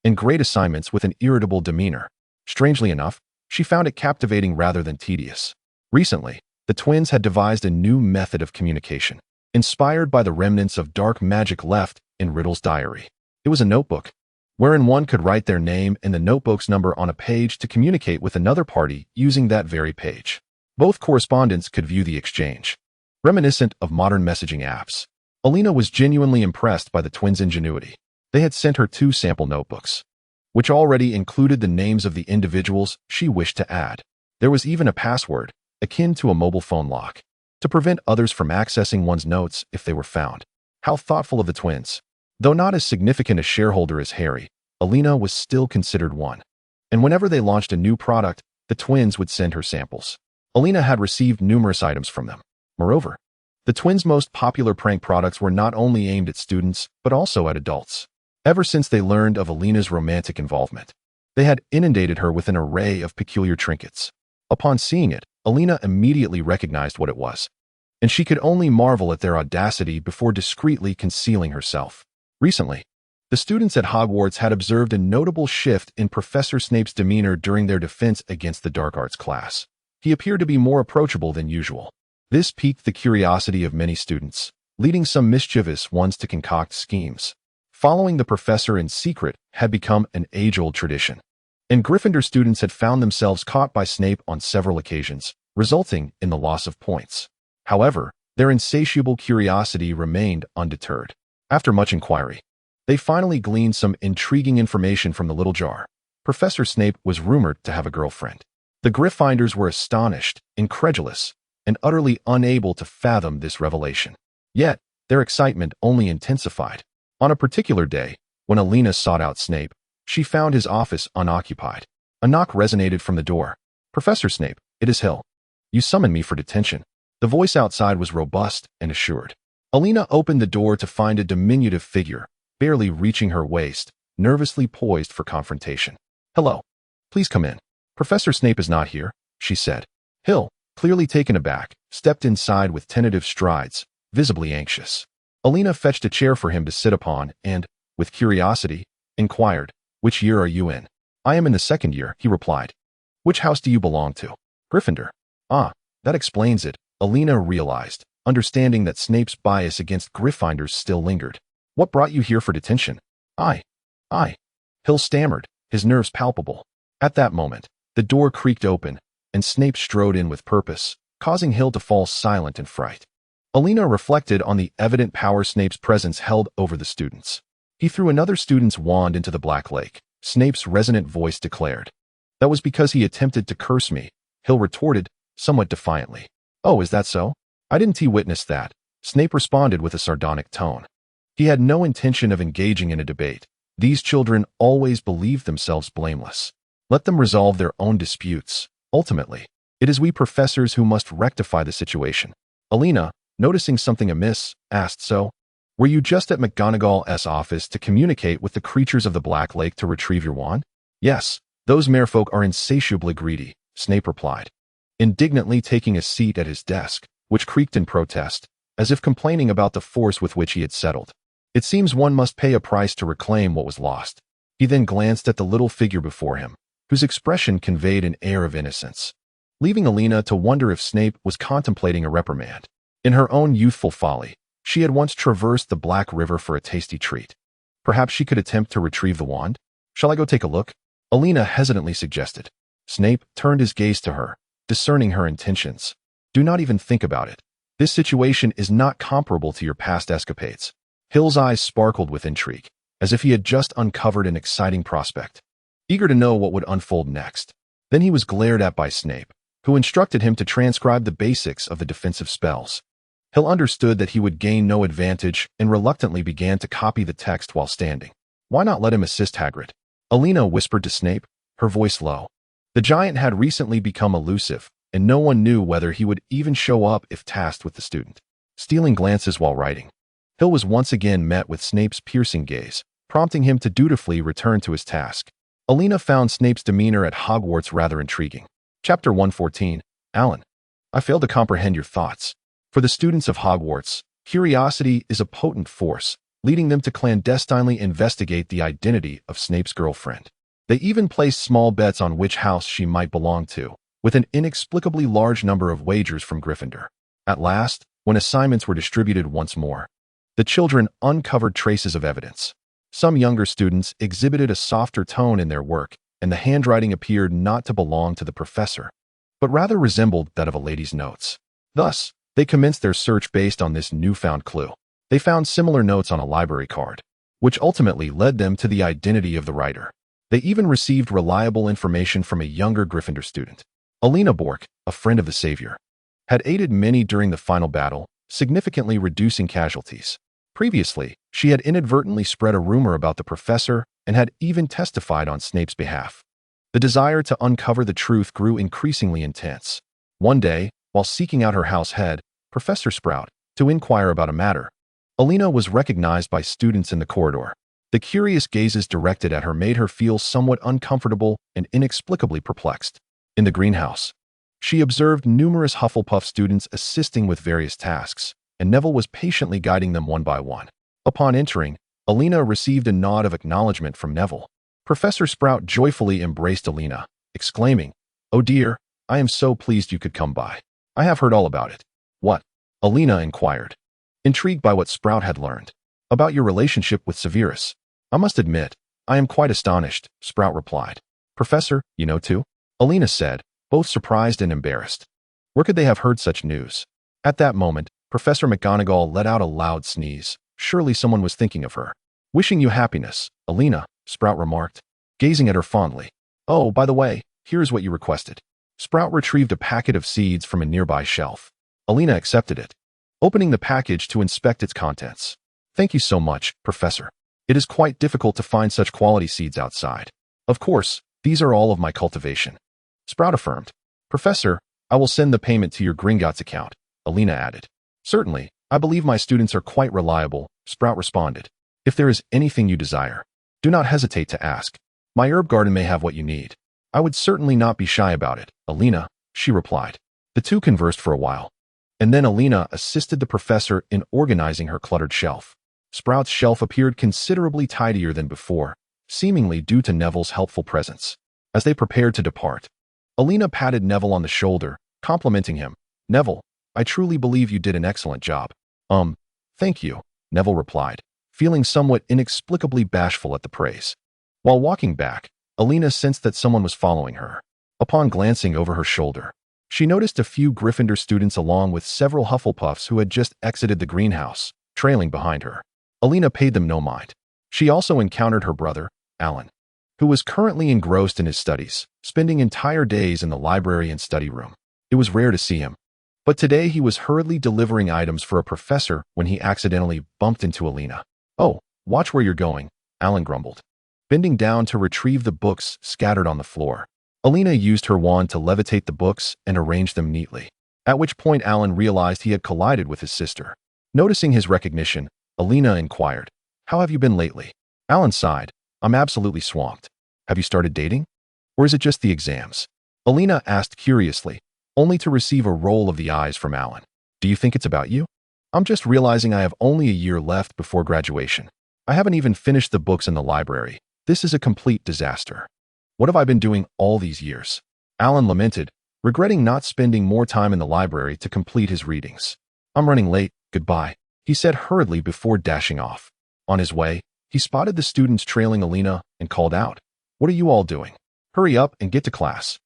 and grade assignments with an irritable demeanor. Strangely enough, she found it captivating rather than tedious. Recently, the twins had devised a new method of communication, inspired by the remnants of dark magic left in Riddle's diary. It was a notebook, wherein one could write their name and the notebook's number on a page to communicate with another party using that very page. Both correspondents could view the exchange. Reminiscent of modern messaging apps, Elena was genuinely impressed by the twins' ingenuity. They had sent her 2 sample notebooks, which already included the names of the individuals she wished to add. There was even a password, akin to a mobile phone lock, to prevent others from accessing one's notes if they were found. How thoughtful of the twins. Though not as significant a shareholder as Harry, Elena was still considered one. And whenever they launched a new product, the twins would send her samples. Elena had received numerous items from them. Moreover, the twins' most popular prank products were not only aimed at students, but also at adults. Ever since they learned of Elena's romantic involvement, they had inundated her with an array of peculiar trinkets. Upon seeing it, Elena immediately recognized what it was, and she could only marvel at their audacity before discreetly concealing herself. Recently, the students at Hogwarts had observed a notable shift in Professor Snape's demeanor during their defense against the dark arts class. He appeared to be more approachable than usual. This piqued the curiosity of many students, leading some mischievous ones to concoct schemes. Following the professor in secret had become an age-old tradition, and Gryffindor students had found themselves caught by Snape on several occasions, resulting in the loss of points. However, their insatiable curiosity remained undeterred. After much inquiry, they finally gleaned some intriguing information from the little jar. Professor Snape was rumored to have a girlfriend. The Gryffindors were astonished, incredulous, and utterly unable to fathom this revelation. Yet, their excitement only intensified. On a particular day, when Elena sought out Snape, she found his office unoccupied. A knock resonated from the door. "Professor Snape, it is Hill. You summoned me for detention." The voice outside was robust and assured. Elena opened the door to find a diminutive figure, barely reaching her waist, nervously poised for confrontation. "Hello. Please come in." Professor Snape is not here, she said. Hill, clearly taken aback, stepped inside with tentative strides, visibly anxious. Elena fetched a chair for him to sit upon and, with curiosity, inquired, "Which year are you in?" "I am in the second year," he replied. "Which house do you belong to?" "Gryffindor." "Ah, that explains it," Elena realized, understanding that Snape's bias against Gryffindors still lingered. "What brought you here for detention?" I. Hill stammered, his nerves palpable. At that moment, the door creaked open, and Snape strode in with purpose, causing Hill to fall silent in fright. Elena reflected on the evident power Snape's presence held over the students. He threw another student's wand into the Black Lake, Snape's resonant voice declared. "That was because he attempted to curse me," Hill retorted, somewhat defiantly. "Oh, is that so? I didn't witness that," Snape responded with a sardonic tone. He had no intention of engaging in a debate. These children always believed themselves blameless. Let them resolve their own disputes. Ultimately, it is we professors who must rectify the situation. Elena, noticing something amiss, asked, "So, were you just at McGonagall's office to communicate with the creatures of the Black Lake to retrieve your wand?" "Yes, those merfolk are insatiably greedy," Snape replied, indignantly taking a seat at his desk, which creaked in protest, as if complaining about the force with which he had settled. "It seems one must pay a price to reclaim what was lost." He then glanced at the little figure before him, whose expression conveyed an air of innocence, leaving Elena to wonder if Snape was contemplating a reprimand. In her own youthful folly, she had once traversed the Black River for a tasty treat. Perhaps she could attempt to retrieve the wand? "Shall I go take a look?" Elena hesitantly suggested. Snape turned his gaze to her, discerning her intentions. "Do not even think about it. This situation is not comparable to your past escapades." Hill's eyes sparkled with intrigue, as if he had just uncovered an exciting prospect, eager to know what would unfold next. Then he was glared at by Snape, who instructed him to transcribe the basics of the defensive spells. Hill understood that he would gain no advantage and reluctantly began to copy the text while standing. "Why not let him assist Hagrid?" Elena whispered to Snape, her voice low. The giant had recently become elusive, and no one knew whether he would even show up if tasked with the student. Stealing glances while writing, Hill was once again met with Snape's piercing gaze, prompting him to dutifully return to his task. Elena found Snape's demeanor at Hogwarts rather intriguing. Chapter 114, Alan. I fail to comprehend your thoughts. For the students of Hogwarts, curiosity is a potent force, leading them to clandestinely investigate the identity of Snape's girlfriend. They even placed small bets on which house she might belong to, with an inexplicably large number of wagers from Gryffindor. At last, when assignments were distributed once more, the children uncovered traces of evidence. Some younger students exhibited a softer tone in their work, and the handwriting appeared not to belong to the professor, but rather resembled that of a lady's notes. Thus, they commenced their search based on this newfound clue. They found similar notes on a library card, which ultimately led them to the identity of the writer. They even received reliable information from a younger Gryffindor student. Elena Bork, a friend of the Savior, had aided many during the final battle, significantly reducing casualties. Previously, she had inadvertently spread a rumor about the professor and had even testified on Snape's behalf. The desire to uncover the truth grew increasingly intense. One day, while seeking out her house head, Professor Sprout, to inquire about a matter, Elena was recognized by students in the corridor. The curious gazes directed at her made her feel somewhat uncomfortable and inexplicably perplexed. In the greenhouse, she observed numerous Hufflepuff students assisting with various tasks, and Neville was patiently guiding them one by one. Upon entering, Elena received a nod of acknowledgement from Neville. Professor Sprout joyfully embraced Elena, exclaiming, "Oh dear, I am so pleased you could come by. I have heard all about it." "What?" Elena inquired, intrigued by what Sprout had learned. "About your relationship with Severus. I must admit, I am quite astonished," Sprout replied. "Professor, you know too?" Elena said, both surprised and embarrassed. Where could they have heard such news? At that moment, Professor McGonagall let out a loud sneeze. Surely someone was thinking of her. "Wishing you happiness, Elena," Sprout remarked, gazing at her fondly. "Oh, by the way, here's what you requested." Sprout retrieved a packet of seeds from a nearby shelf. Elena accepted it, opening the package to inspect its contents. "Thank you so much, Professor. It is quite difficult to find such quality seeds outside. Of course, these are all of my cultivation," Sprout affirmed. "Professor, I will send the payment to your Gringotts account," Elena added. "Certainly, I believe my students are quite reliable," Sprout responded. "If there is anything you desire, do not hesitate to ask. My herb garden may have what you need." I would certainly not be shy about it, Elena, she replied. The two conversed for a while, and then Elena assisted the professor in organizing her cluttered shelf. Sprout's shelf appeared considerably tidier than before, seemingly due to Neville's helpful presence. As they prepared to depart, Elena patted Neville on the shoulder, complimenting him. Neville, I truly believe you did an excellent job. Thank you, Neville replied, feeling somewhat inexplicably bashful at the praise. While walking back, Elena sensed that someone was following her. Upon glancing over her shoulder, she noticed a few Gryffindor students along with several Hufflepuffs who had just exited the greenhouse, trailing behind her. Elena paid them no mind. She also encountered her brother, Alan, who was currently engrossed in his studies, spending entire days in the library and study room. It was rare to see him, but today he was hurriedly delivering items for a professor when he accidentally bumped into Elena. Oh, watch where you're going, Alan grumbled, bending down to retrieve the books scattered on the floor. Elena used her wand to levitate the books and arrange them neatly, at which point Alan realized he had collided with his sister. Noticing his recognition, Elena inquired, How have you been lately? Alan sighed, I'm absolutely swamped. Have you started dating? Or is it just the exams? Elena asked curiously, only to receive a roll of the eyes from Alan. Do you think it's about you? I'm just realizing I have only a year left before graduation. I haven't even finished the books in the library. This is a complete disaster. What have I been doing all these years? Alan lamented, regretting not spending more time in the library to complete his readings. I'm running late, goodbye, he said hurriedly before dashing off. On his way, he spotted the students trailing Elena and called out, What are you all doing? Hurry up and get to class.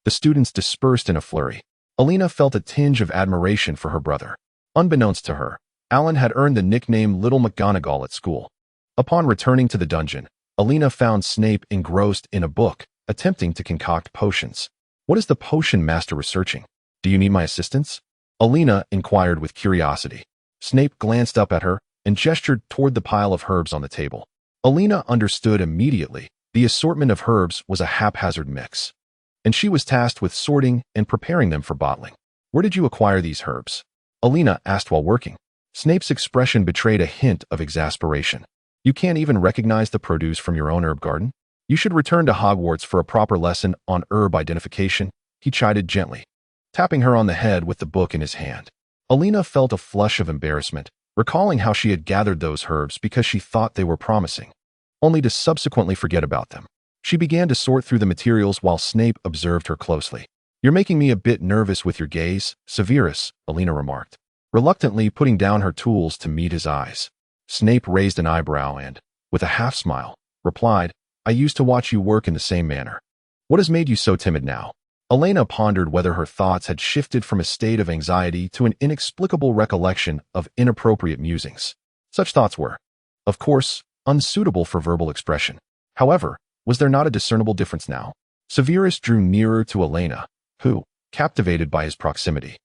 The students dispersed in a flurry. Elena felt a tinge of admiration for her brother. Unbeknownst to her, Alan had earned the nickname Little McGonagall at school. Upon returning to the dungeon, Elena found Snape engrossed in a book, attempting to concoct potions. What is the potion master researching? Do you need my assistance? Elena inquired with curiosity. Snape glanced up at her and gestured toward the pile of herbs on the table. Elena understood immediately. The assortment of herbs was a haphazard mix, and she was tasked with sorting and preparing them for bottling. Where did you acquire these herbs? Elena asked while working. Snape's expression betrayed a hint of exasperation. You can't even recognize the produce from your own herb garden? You should return to Hogwarts for a proper lesson on herb identification, he chided gently, tapping her on the head with the book in his hand. Elena felt a flush of embarrassment, recalling how she had gathered those herbs because she thought they were promising, only to subsequently forget about them. She began to sort through the materials while Snape observed her closely. You're making me a bit nervous with your gaze, Severus, Elena remarked, reluctantly putting down her tools to meet his eyes. Snape raised an eyebrow and, with a half-smile, replied, I used to watch you work in the same manner. What has made you so timid now? Elena pondered whether her thoughts had shifted from a state of anxiety to an inexplicable recollection of inappropriate musings. Such thoughts were, of course, unsuitable for verbal expression. However, was there not a discernible difference now? Severus drew nearer to Elena, who, captivated by his proximity,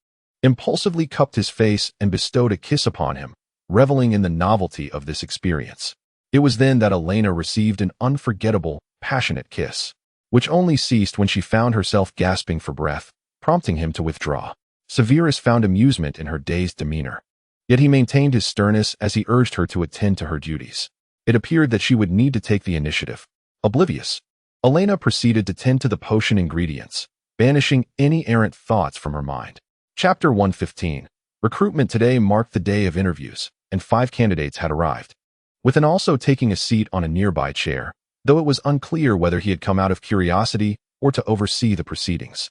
impulsively cupped his face and bestowed a kiss upon him, reveling in the novelty of this experience. It was then that Elena received an unforgettable, passionate kiss, which only ceased when she found herself gasping for breath, prompting him to withdraw. Severus found amusement in her dazed demeanor, yet he maintained his sternness as he urged her to attend to her duties. It appeared that she would need to take the initiative. Oblivious, Elena proceeded to tend to the potion ingredients, banishing any errant thoughts from her mind. Chapter 115. Recruitment today marked the day of interviews, and 5 candidates had arrived, with an also taking a seat on a nearby chair, though it was unclear whether he had come out of curiosity or to oversee the proceedings.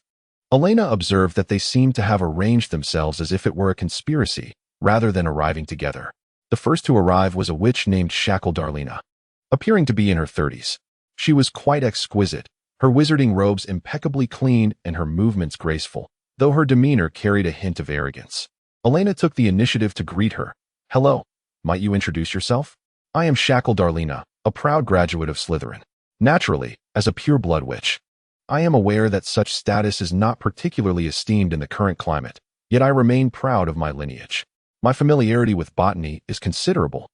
Elena observed that they seemed to have arranged themselves as if it were a conspiracy, rather than arriving together. The first to arrive was a witch named Shackle-Darlina, appearing to be in her 30s. She was quite exquisite, her wizarding robes impeccably clean and her movements graceful, though her demeanor carried a hint of arrogance. Elena took the initiative to greet her. Hello, might you introduce yourself? I am Shackle-Darlina, a proud graduate of Slytherin. Naturally, as a pure-blood witch, I am aware that such status is not particularly esteemed in the current climate, yet I remain proud of my lineage. My familiarity with botany is considerable,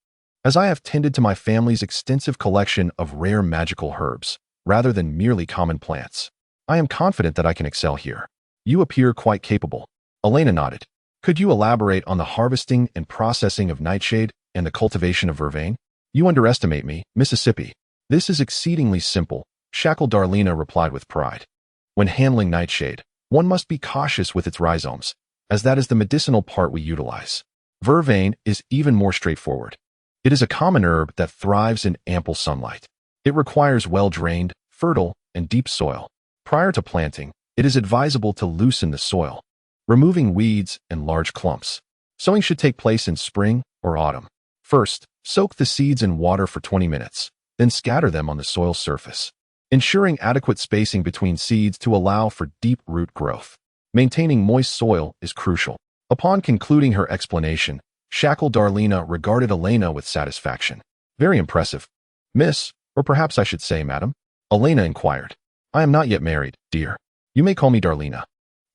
as I have tended to my family's extensive collection of rare magical herbs, rather than merely common plants. I am confident that I can excel here. You appear quite capable. Elena nodded. Could you elaborate on the harvesting and processing of nightshade and the cultivation of vervain? You underestimate me, Mississippi. This is exceedingly simple, shackled Darlena replied with pride. When handling nightshade, one must be cautious with its rhizomes, as that is the medicinal part we utilize. Vervain is even more straightforward. It is a common herb that thrives in ample sunlight. It requires well-drained, fertile, and deep soil. Prior to planting, it is advisable to loosen the soil, removing weeds and large clumps. Sowing should take place in spring or autumn. First, soak the seeds in water for 20 minutes, then scatter them on the soil surface, ensuring adequate spacing between seeds to allow for deep root growth. Maintaining moist soil is crucial. Upon concluding her explanation, shackled Darlena regarded Elena with satisfaction. Very impressive. Miss, or perhaps I should say madam? Elena inquired. I am not yet married, dear. You may call me Darlena.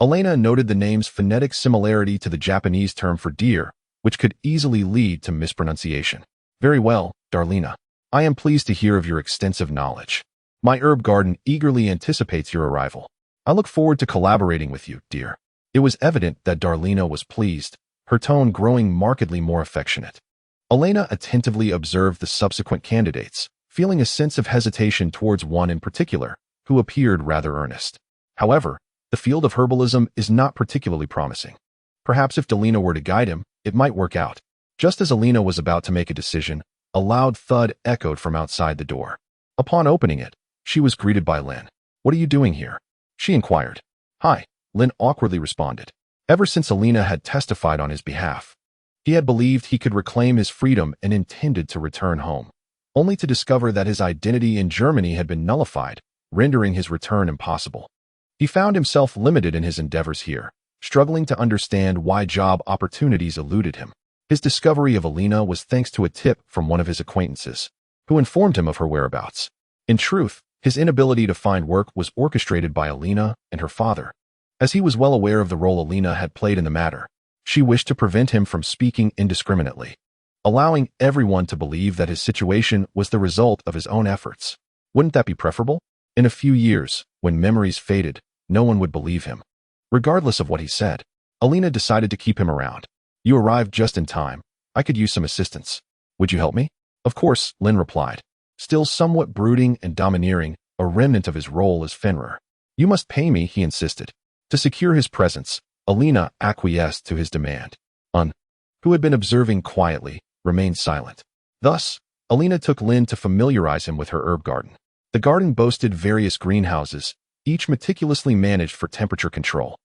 Elena noted the name's phonetic similarity to the Japanese term for deer, which could easily lead to mispronunciation. Very well, Darlena. I am pleased to hear of your extensive knowledge. My herb garden eagerly anticipates your arrival. I look forward to collaborating with you, dear. It was evident that Darlena was pleased, her tone growing markedly more affectionate. Elena attentively observed the subsequent candidates, feeling a sense of hesitation towards one in particular, who appeared rather earnest. However, the field of herbalism is not particularly promising. Perhaps if Darlena were to guide him, it might work out. Just as Elena was about to make a decision, a loud thud echoed from outside the door. Upon opening it, she was greeted by Lynn. What are you doing here? She inquired. Hi, Lynn awkwardly responded. Ever since Elena had testified on his behalf, he had believed he could reclaim his freedom and intended to return home, only to discover that his identity in Germany had been nullified, rendering his return impossible. He found himself limited in his endeavors here, struggling to understand why job opportunities eluded him. His discovery of Elena was thanks to a tip from one of his acquaintances, who informed him of her whereabouts. In truth, his inability to find work was orchestrated by Elena and her father. As he was well aware of the role Elena had played in the matter, she wished to prevent him from speaking indiscriminately, allowing everyone to believe that his situation was the result of his own efforts. Wouldn't that be preferable? In a few years, when memories faded, no one would believe him. Regardless of what he said, Elena decided to keep him around. You arrived just in time. I could use some assistance. Would you help me? Of course, Lynn replied, still somewhat brooding and domineering, a remnant of his role as Fenrir. You must pay me, he insisted. To secure his presence, Elena acquiesced to his demand. Who had been observing quietly, remained silent. Thus, Elena took Lynn to familiarize him with her herb garden. The garden boasted various greenhouses, each meticulously managed for temperature control.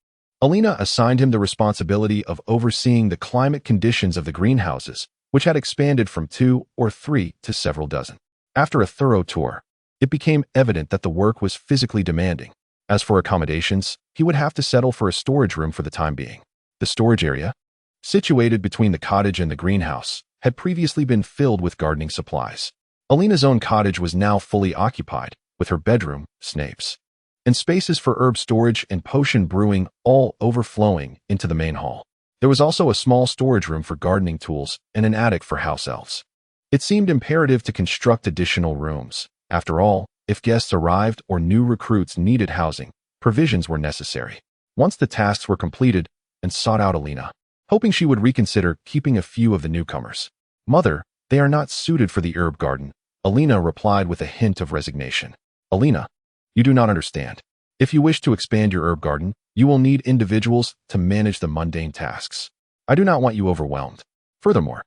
Elena assigned him the responsibility of overseeing the climate conditions of the greenhouses, which had expanded from 2 or 3 to several dozen. After a thorough tour, it became evident that the work was physically demanding. As for accommodations, he would have to settle for a storage room for the time being. The storage area, situated between the cottage and the greenhouse, had previously been filled with gardening supplies. Elena's own cottage was now fully occupied, with her bedroom, Snape's, and spaces for herb storage and potion brewing all overflowing into the main hall. There was also a small storage room for gardening tools and an attic for house elves. It seemed imperative to construct additional rooms. After all, if guests arrived or new recruits needed housing, provisions were necessary. Once the tasks were completed, and sought out Elena, hoping she would reconsider keeping a few of the newcomers. Mother, they are not suited for the herb garden, Elena replied with a hint of resignation. Elena, you do not understand. If you wish to expand your herb garden, you will need individuals to manage the mundane tasks. I do not want you overwhelmed. Furthermore,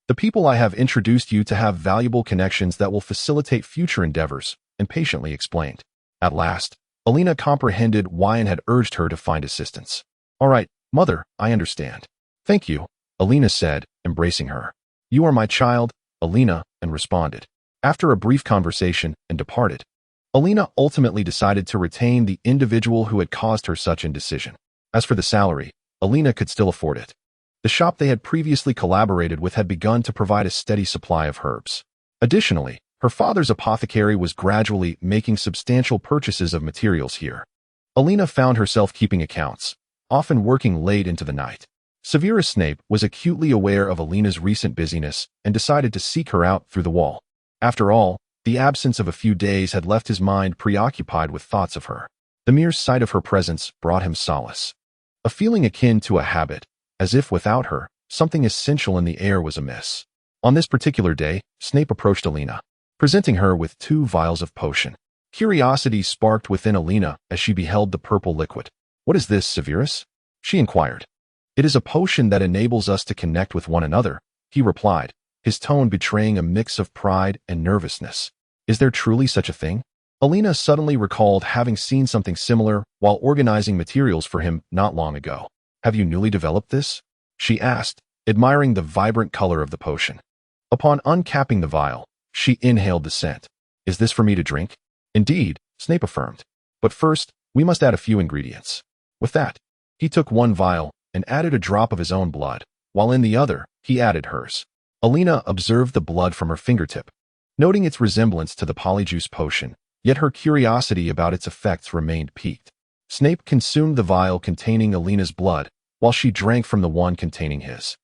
the people I have introduced you to have valuable connections that will facilitate future endeavors, impatiently explained. At last, Elena comprehended why Anne had urged her to find assistance. All right, Mother, I understand. Thank you, Elena said, embracing her. You are my child, Elena, and responded. After a brief conversation, and departed. Elena ultimately decided to retain the individual who had caused her such indecision. As for the salary, Elena could still afford it. The shop they had previously collaborated with had begun to provide a steady supply of herbs. Additionally, her father's apothecary was gradually making substantial purchases of materials here. Elena found herself keeping accounts, often working late into the night. Severus Snape was acutely aware of Elena's recent busyness and decided to seek her out through the wall. After all, the absence of a few days had left his mind preoccupied with thoughts of her. The mere sight of her presence brought him solace. A feeling akin to a habit, as if without her, something essential in the air was amiss. On this particular day, Snape approached Elena, presenting her with 2 vials of potion. Curiosity sparked within Elena as she beheld the purple liquid. "What is this, Severus?" she inquired. "It is a potion that enables us to connect with one another," he replied, his tone betraying a mix of pride and nervousness. "Is there truly such a thing?" Elena suddenly recalled having seen something similar while organizing materials for him not long ago. "Have you newly developed this?" she asked, admiring the vibrant color of the potion. Upon uncapping the vial, she inhaled the scent. "Is this for me to drink?" "Indeed," Snape affirmed. "But first, we must add a few ingredients." With that, he took one vial and added a drop of his own blood, while in the other, he added hers. Elena observed the blood from her fingertip, noting its resemblance to the polyjuice potion, yet her curiosity about its effects remained piqued. Snape consumed the vial containing Elena's blood, while she drank from the one containing his.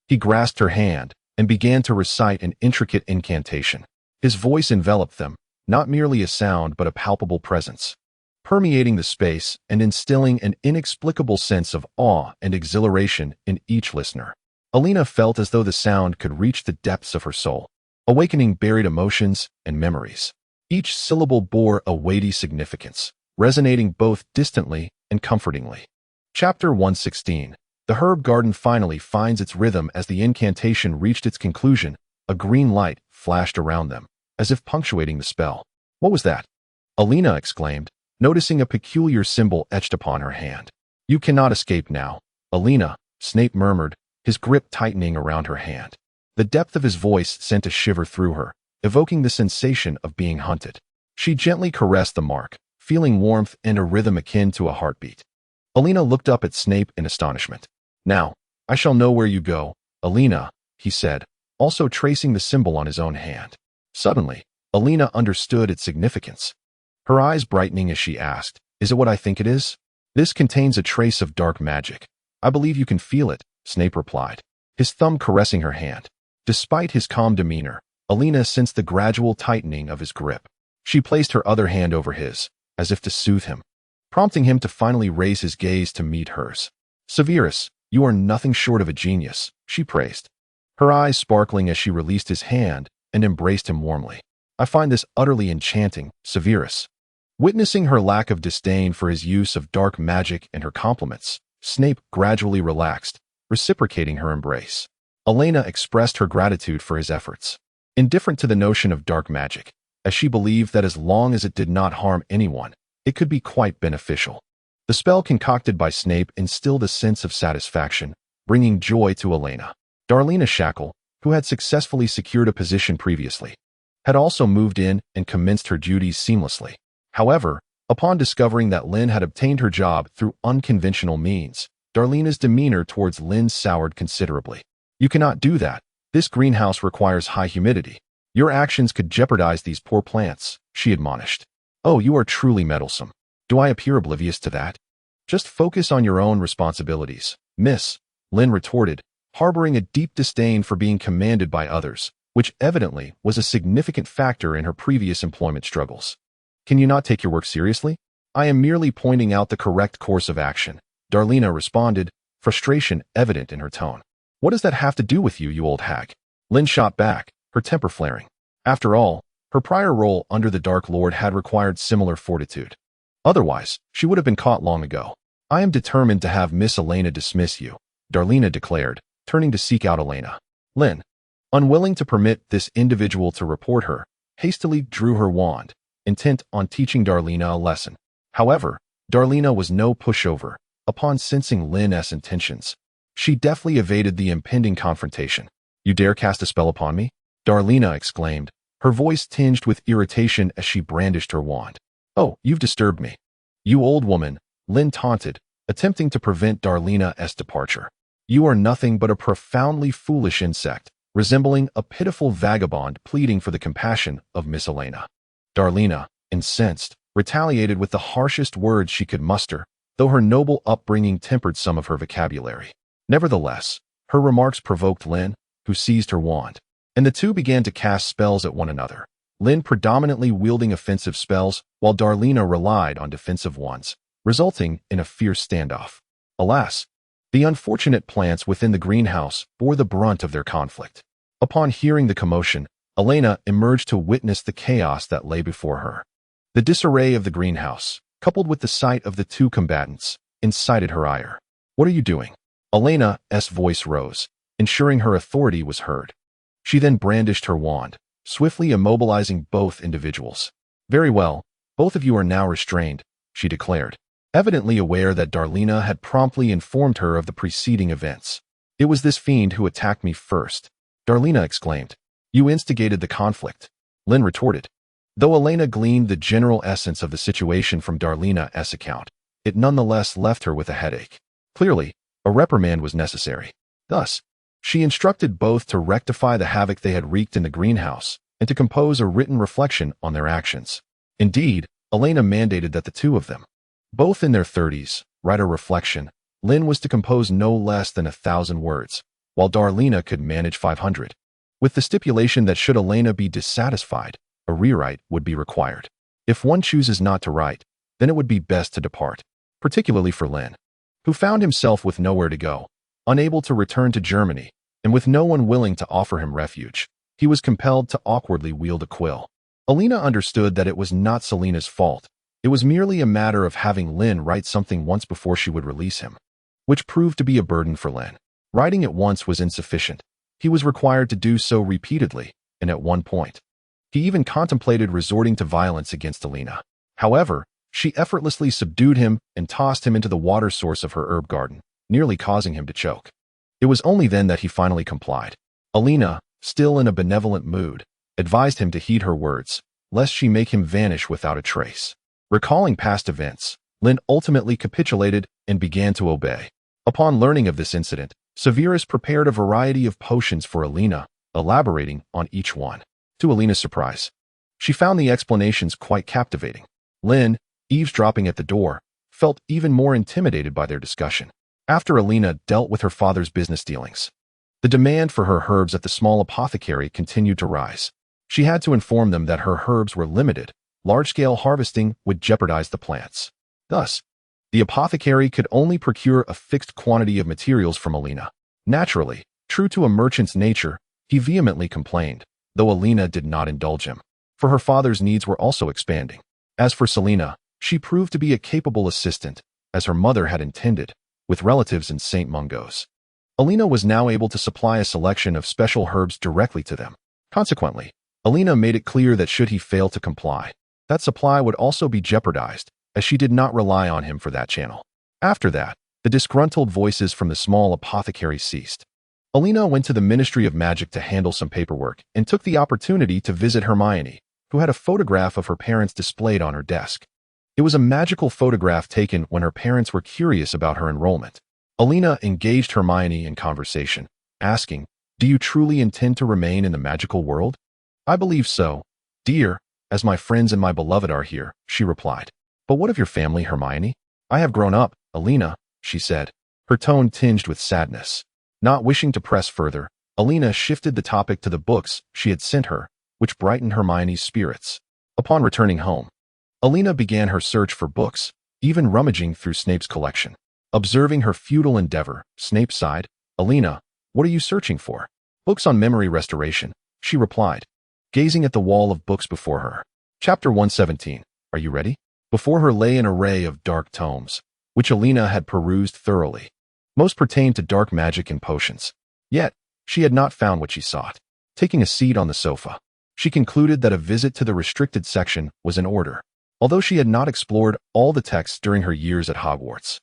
He grasped her hand and began to recite an intricate incantation. His voice enveloped them, not merely a sound but a palpable presence, permeating the space and instilling an inexplicable sense of awe and exhilaration in each listener. Elena felt as though the sound could reach the depths of her soul, awakening buried emotions and memories. Each syllable bore a weighty significance, resonating both distantly and comfortingly. Chapter 116. The herb garden finally finds its rhythm. As the incantation reached its conclusion, a green light flashed around them, as if punctuating the spell. "What was that?" Elena exclaimed, noticing a peculiar symbol etched upon her hand. "You cannot escape now, Elena," Snape murmured, his grip tightening around her hand. The depth of his voice sent a shiver through her, evoking the sensation of being hunted. She gently caressed the mark, feeling warmth and a rhythm akin to a heartbeat. Elena looked up at Snape in astonishment. "Now, I shall know where you go, Elena," he said, also tracing the symbol on his own hand. Suddenly, Elena understood its significance. Her eyes brightening as she asked, "Is it what I think it is?" "This contains a trace of dark magic. I believe you can feel it," Snape replied, his thumb caressing her hand. Despite his calm demeanor, Elena sensed the gradual tightening of his grip. She placed her other hand over his, as if to soothe him, prompting him to finally raise his gaze to meet hers. "Severus, you are nothing short of a genius," she praised, her eyes sparkling as she released his hand and embraced him warmly. "I find this utterly enchanting, Severus." Witnessing her lack of disdain for his use of dark magic and her compliments, Snape gradually relaxed, reciprocating her embrace. Elena expressed her gratitude for his efforts, indifferent to the notion of dark magic, as she believed that as long as it did not harm anyone, it could be quite beneficial. The spell concocted by Snape instilled a sense of satisfaction, bringing joy to Elena. Darlena Shackle, who had successfully secured a position previously, had also moved in and commenced her duties seamlessly. However, upon discovering that Lynn had obtained her job through unconventional means, Darlena's demeanor towards Lynn soured considerably. "You cannot do that. This greenhouse requires high humidity. Your actions could jeopardize these poor plants," she admonished. "Oh, you are truly meddlesome. Do I appear oblivious to that?" "Just focus on your own responsibilities, miss," Lynn retorted, harboring a deep disdain for being commanded by others, which evidently was a significant factor in her previous employment struggles. "Can you not take your work seriously?" "I am merely pointing out the correct course of action," Darlena responded, frustration evident in her tone. "What does that have to do with you, you old hag?" Lynn shot back, her temper flaring. After all, her prior role under the Dark Lord had required similar fortitude. Otherwise, she would have been caught long ago. "I am determined to have Miss Elena dismiss you," Darlena declared, turning to seek out Elena. Lynn, unwilling to permit this individual to report her, hastily drew her wand, intent on teaching Darlena a lesson. However, Darlena was no pushover. Upon sensing Lynn's intentions, she deftly evaded the impending confrontation. "You dare cast a spell upon me?" Darlena exclaimed, her voice tinged with irritation as she brandished her wand. "Oh, you've disturbed me, you old woman," Lynn taunted, attempting to prevent Darlena's departure. "You are nothing but a profoundly foolish insect, resembling a pitiful vagabond pleading for the compassion of Miss Elena." Darlena, incensed, retaliated with the harshest words she could muster, though her noble upbringing tempered some of her vocabulary. Nevertheless, her remarks provoked Lynn, who seized her wand, and the two began to cast spells at one another, Lynn predominantly wielding offensive spells, while Darlena relied on defensive ones, resulting in a fierce standoff. Alas, the unfortunate plants within the greenhouse bore the brunt of their conflict. Upon hearing the commotion, Elena emerged to witness the chaos that lay before her. The disarray of the greenhouse, coupled with the sight of the two combatants, incited her ire. "What are you doing?" Elena's voice rose, ensuring her authority was heard. She then brandished her wand, swiftly immobilizing both individuals. "Very well, both of you are now restrained," she declared, evidently aware that Darlena had promptly informed her of the preceding events. "It was this fiend who attacked me first," Darlena exclaimed. "You instigated the conflict," Lynn retorted. Though Elena gleaned the general essence of the situation from Darlena's account, it nonetheless left her with a headache. Clearly, a reprimand was necessary. Thus, she instructed both to rectify the havoc they had wreaked in the greenhouse and to compose a written reflection on their actions. Indeed, Elena mandated that the two of them, both in their 30s, write a reflection. Lynn was to compose no less than 1,000 words, while Darlena could manage 500, with the stipulation that should Elena be dissatisfied, a rewrite would be required. If one chooses not to write, then it would be best to depart, particularly for Lynn, who found himself with nowhere to go, unable to return to Germany, and with no one willing to offer him refuge. He was compelled to awkwardly wield a quill. Elena understood that it was not Selena's fault. It was merely a matter of having Lynn write something once before she would release him, which proved to be a burden for Lynn. Writing it once was insufficient. He was required to do so repeatedly, and at one point, he even contemplated resorting to violence against Elena. However, she effortlessly subdued him and tossed him into the water source of her herb garden, nearly causing him to choke. It was only then that he finally complied. Elena, still in a benevolent mood, advised him to heed her words, lest she make him vanish without a trace. Recalling past events, Lynn ultimately capitulated and began to obey. Upon learning of this incident, Severus prepared a variety of potions for Elena, elaborating on each one. To Elena's surprise, she found the explanations quite captivating. Lynn, eavesdropping at the door, felt even more intimidated by their discussion. After Elena dealt with her father's business dealings, the demand for her herbs at the small apothecary continued to rise. She had to inform them that her herbs were limited. Large-scale harvesting would jeopardize the plants. Thus, the apothecary could only procure a fixed quantity of materials from Elena. Naturally, true to a merchant's nature, he vehemently complained, though Elena did not indulge him, for her father's needs were also expanding. As for Selena, she proved to be a capable assistant, as her mother had intended, with relatives in St. Mungo's. Elena was now able to supply a selection of special herbs directly to them. Consequently, Elena made it clear that should he fail to comply, that supply would also be jeopardized, as she did not rely on him for that channel. After that, the disgruntled voices from the small apothecary ceased. Elena went to the Ministry of Magic to handle some paperwork and took the opportunity to visit Hermione, who had a photograph of her parents displayed on her desk. It was a magical photograph taken when her parents were curious about her enrollment. Elena engaged Hermione in conversation, asking, "Do you truly intend to remain in the magical world?" "I believe so, dear, as my friends and my beloved are here," she replied. "But what of your family, Hermione?" "I have grown up, Elena," she said, her tone tinged with sadness. Not wishing to press further, Elena shifted the topic to the books she had sent her, which brightened Hermione's spirits. Upon returning home, Elena began her search for books, even rummaging through Snape's collection. Observing her futile endeavor, Snape sighed. "Elena, what are you searching for?" "Books on memory restoration," she replied, gazing at the wall of books before her. Chapter 117. Are you ready? Before her lay an array of dark tomes, which Elena had perused thoroughly. Most pertained to dark magic and potions. Yet, she had not found what she sought. Taking a seat on the sofa, she concluded that a visit to the restricted section was in order. Although she had not explored all the texts during her years at Hogwarts,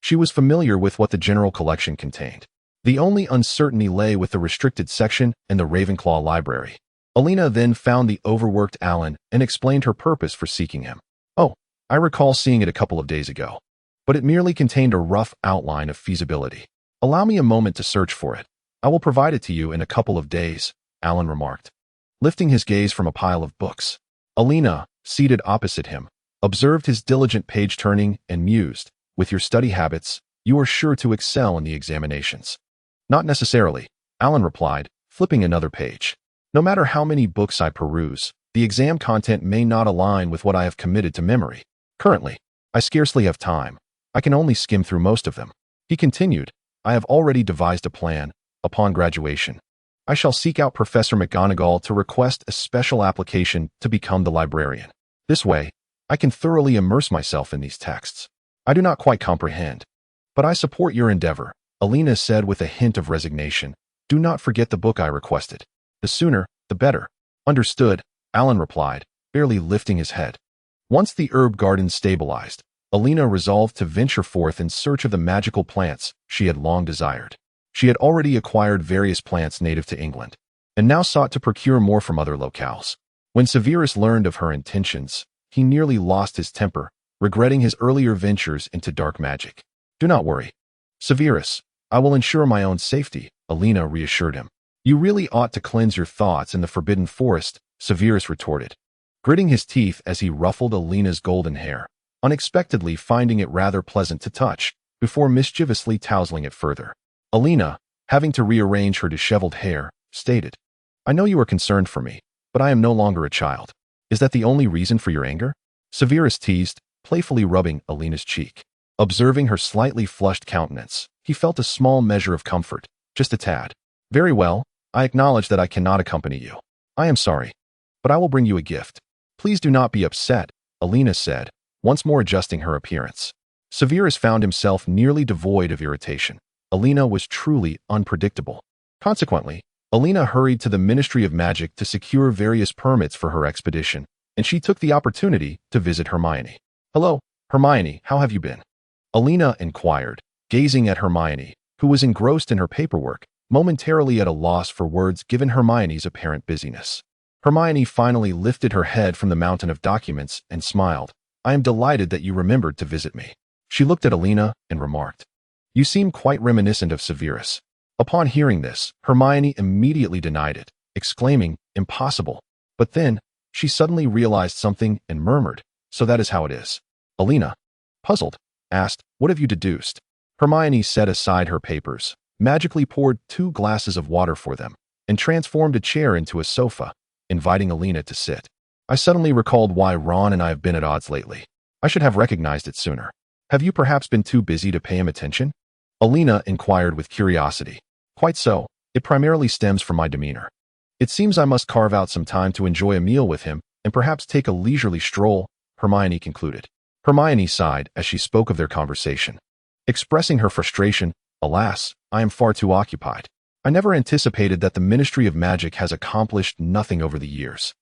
she was familiar with what the general collection contained. The only uncertainty lay with the restricted section and the Ravenclaw library. Elena then found the overworked Alan and explained her purpose for seeking him. "Oh, I recall seeing it a couple of days ago, but it merely contained a rough outline of feasibility. Allow me a moment to search for it. I will provide it to you in a couple of days," Alan remarked, lifting his gaze from a pile of books. Elena, seated opposite him, observed his diligent page-turning and mused, "With your study habits, you are sure to excel in the examinations." "Not necessarily," Alan replied, flipping another page. "No matter how many books I peruse, the exam content may not align with what I have committed to memory. Currently, I scarcely have time. I can only skim through most of them." He continued, "I have already devised a plan. Upon graduation, I shall seek out Professor McGonagall to request a special application to become the librarian. This way, I can thoroughly immerse myself in these texts. I do not quite comprehend. But I support your endeavor, Elena said with a hint of resignation. Do not forget the book I requested. The sooner, the better. Understood, Alan replied, barely lifting his head. Once the herb garden stabilized, Elena resolved to venture forth in search of the magical plants she had long desired. She had already acquired various plants native to England, and now sought to procure more from other locales. When Severus learned of her intentions, he nearly lost his temper, regretting his earlier ventures into dark magic. Do not worry, Severus, I will ensure my own safety, Elena reassured him. You really ought to cleanse your thoughts in the forbidden forest, Severus retorted, gritting his teeth as he ruffled Elena's golden hair, unexpectedly finding it rather pleasant to touch, before mischievously tousling it further. Elena, having to rearrange her disheveled hair, stated, I know you are concerned for me, but I am no longer a child. Is that the only reason for your anger? Severus teased, playfully rubbing Elena's cheek. Observing her slightly flushed countenance, he felt a small measure of comfort, just a tad. Very well, I acknowledge that I cannot accompany you. I am sorry, but I will bring you a gift. Please do not be upset, Elena said, once more adjusting her appearance. Severus found himself nearly devoid of irritation. Elena was truly unpredictable. Consequently, Elena hurried to the Ministry of Magic to secure various permits for her expedition, and she took the opportunity to visit Hermione. Hello, Hermione, how have you been? Elena inquired, gazing at Hermione, who was engrossed in her paperwork, momentarily at a loss for words given Hermione's apparent busyness. Hermione finally lifted her head from the mountain of documents and smiled. I am delighted that you remembered to visit me. She looked at Elena and remarked, You seem quite reminiscent of Severus. Upon hearing this, Hermione immediately denied it, exclaiming, Impossible. But then, she suddenly realized something and murmured, So that is how it is. Elena, puzzled, asked, What have you deduced? Hermione set aside her papers, magically poured 2 glasses of water for them, and transformed a chair into a sofa, inviting Elena to sit. I suddenly recalled why Ron and I have been at odds lately. I should have recognized it sooner. Have you perhaps been too busy to pay him attention? Elena inquired with curiosity. Quite so. It primarily stems from my demeanor. It seems I must carve out some time to enjoy a meal with him and perhaps take a leisurely stroll, Hermione concluded. Hermione sighed as she spoke of their conversation, expressing her frustration. Alas, I am far too occupied. I never anticipated that the Ministry of Magic has accomplished nothing over the years.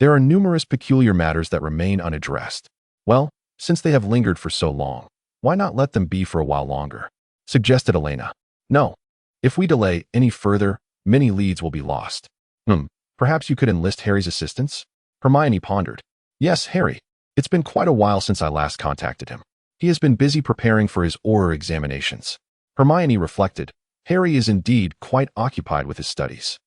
There are numerous peculiar matters that remain unaddressed. Well, since they have lingered for so long, why not let them be for a while longer? Suggested Elena. No. If we delay any further, many leads will be lost. Perhaps you could enlist Harry's assistance? Hermione pondered. Yes, Harry. It's been quite a while since I last contacted him. He has been busy preparing for his oral examinations. Hermione reflected. Harry is indeed quite occupied with his studies.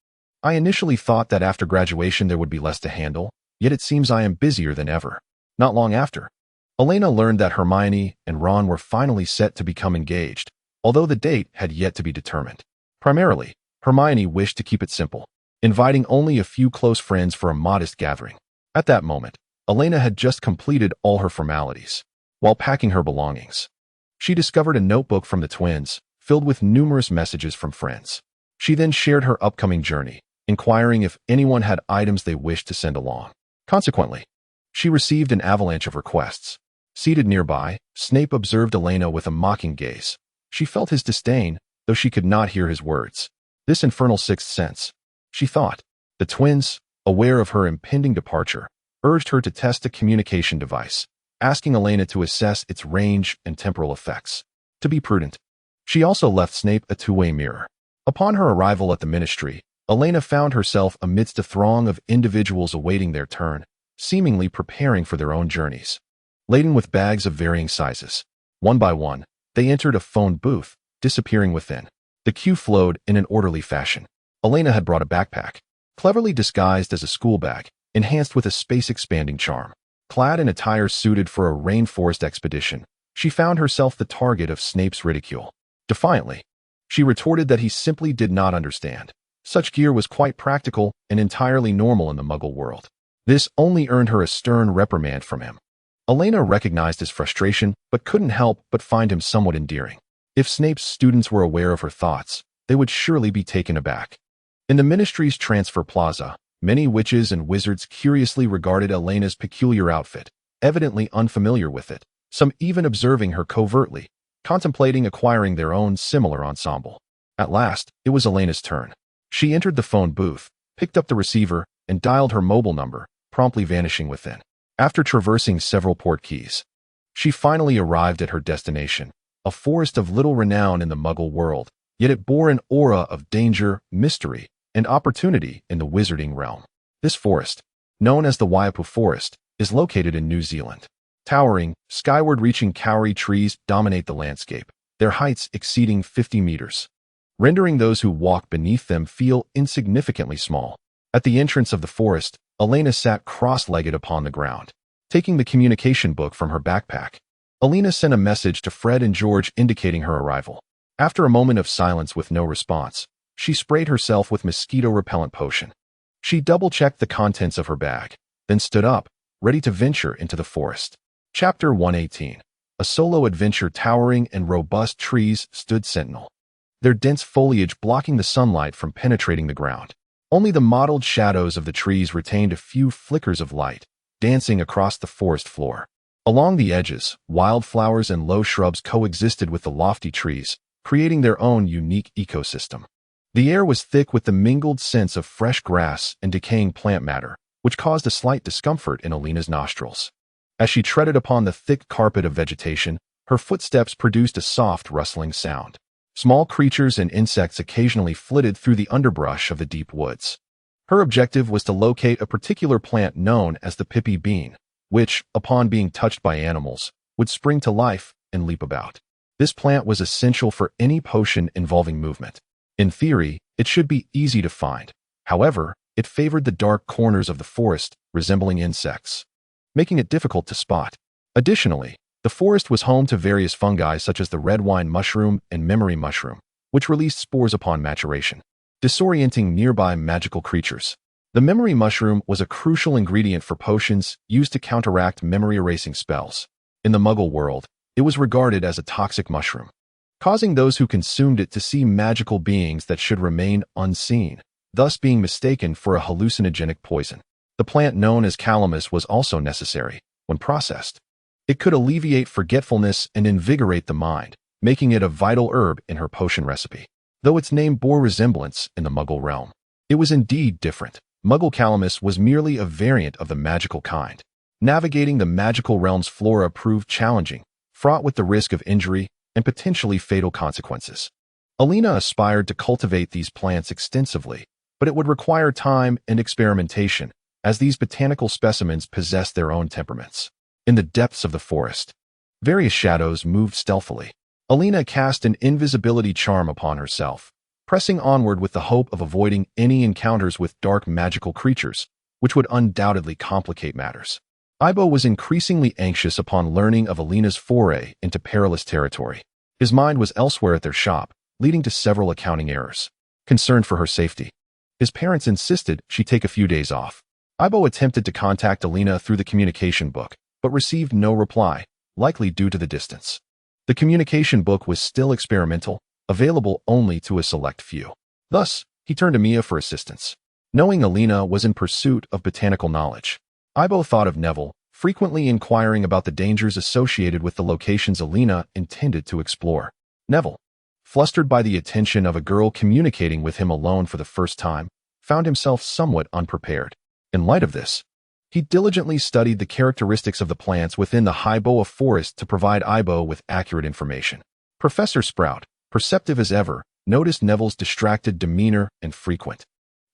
I initially thought that after graduation there would be less to handle, yet it seems I am busier than ever. Not long after, Elena learned that Hermione and Ron were finally set to become engaged, although the date had yet to be determined. Primarily, Hermione wished to keep it simple, inviting only a few close friends for a modest gathering. At that moment, Elena had just completed all her formalities. While packing her belongings, she discovered a notebook from the twins, filled with numerous messages from friends. She then shared her upcoming journey, inquiring if anyone had items they wished to send along. Consequently, she received an avalanche of requests. Seated nearby, Snape observed Elena with a mocking gaze. She felt his disdain, though she could not hear his words. This infernal sixth sense, she thought. The twins, aware of her impending departure, urged her to test a communication device, asking Elena to assess its range and temporal effects. To be prudent, she also left Snape a two-way mirror. Upon her arrival at the ministry, Elena found herself amidst a throng of individuals awaiting their turn, seemingly preparing for their own journeys. Laden with bags of varying sizes, one by one, they entered a phone booth, disappearing within. The queue flowed in an orderly fashion. Elena had brought a backpack, cleverly disguised as a school bag, enhanced with a space-expanding charm. Clad in attire suited for a rainforest expedition, she found herself the target of Snape's ridicule. Defiantly, she retorted that he simply did not understand. Such gear was quite practical and entirely normal in the Muggle world. This only earned her a stern reprimand from him. Elena recognized his frustration, but couldn't help but find him somewhat endearing. If Snape's students were aware of her thoughts, they would surely be taken aback. In the ministry's transfer plaza, many witches and wizards curiously regarded Elena's peculiar outfit, evidently unfamiliar with it, some even observing her covertly, contemplating acquiring their own similar ensemble. At last, it was Elena's turn. She entered the phone booth, picked up the receiver, and dialed her mobile number, promptly vanishing within. After traversing several port keys, she finally arrived at her destination, a forest of little renown in the Muggle world, yet it bore an aura of danger, mystery, and opportunity in the wizarding realm. This forest, known as the Hufflepuff Forest, is located in New Zealand. Towering, skyward-reaching kauri trees dominate the landscape, their heights exceeding 50 meters, rendering those who walk beneath them feel insignificantly small. At the entrance of the forest, Elena sat cross-legged upon the ground, taking the communication book from her backpack. Elena sent a message to Fred and George indicating her arrival. After a moment of silence with no response, she sprayed herself with mosquito-repellent potion. She double-checked the contents of her bag, then stood up, ready to venture into the forest. Chapter 118. A solo adventure. Towering and robust trees stood sentinel, their dense foliage blocking the sunlight from penetrating the ground. Only the mottled shadows of the trees retained a few flickers of light, dancing across the forest floor. Along the edges, wildflowers and low shrubs coexisted with the lofty trees, creating their own unique ecosystem. The air was thick with the mingled scents of fresh grass and decaying plant matter, which caused a slight discomfort in Elena's nostrils. As she treaded upon the thick carpet of vegetation, her footsteps produced a soft rustling sound. Small creatures and insects occasionally flitted through the underbrush of the deep woods. Her objective was to locate a particular plant known as the Pippi bean, which, upon being touched by animals, would spring to life and leap about. This plant was essential for any potion involving movement. In theory, it should be easy to find. However, it favored the dark corners of the forest, resembling insects, making it difficult to spot. Additionally, the forest was home to various fungi such as the red wine mushroom and memory mushroom, which released spores upon maturation, disorienting nearby magical creatures. The memory mushroom was a crucial ingredient for potions used to counteract memory-erasing spells. In the Muggle world, it was regarded as a toxic mushroom, causing those who consumed it to see magical beings that should remain unseen, thus being mistaken for a hallucinogenic poison. The plant known as calamus was also necessary. When processed, it could alleviate forgetfulness and invigorate the mind, making it a vital herb in her potion recipe. Though its name bore resemblance in the Muggle realm, it was indeed different. Muggle calamus was merely a variant of the magical kind. Navigating the magical realm's flora proved challenging, fraught with the risk of injury and potentially fatal consequences. Elena aspired to cultivate these plants extensively, but it would require time and experimentation, as these botanical specimens possessed their own temperaments. In the depths of the forest, various shadows moved stealthily. Elena cast an invisibility charm upon herself, pressing onward with the hope of avoiding any encounters with dark magical creatures, which would undoubtedly complicate matters. Ibo was increasingly anxious upon learning of Elena's foray into perilous territory. His mind was elsewhere at their shop, leading to several accounting errors. Concerned for her safety, his parents insisted she take a few days off. Ibo attempted to contact Elena through the communication book, but received no reply, likely due to the distance. The communication book was still experimental, available only to a select few. Thus, he turned to Mia for assistance. Knowing Elena was in pursuit of botanical knowledge, Ibo thought of Neville, frequently inquiring about the dangers associated with the locations Elena intended to explore. Neville, flustered by the attention of a girl communicating with him alone for the first time, found himself somewhat unprepared. In light of this, he diligently studied the characteristics of the plants within the Hufflepuff forest to provide Ibo with accurate information. Professor Sprout, perceptive as ever, noticed Neville's distracted demeanor and frequent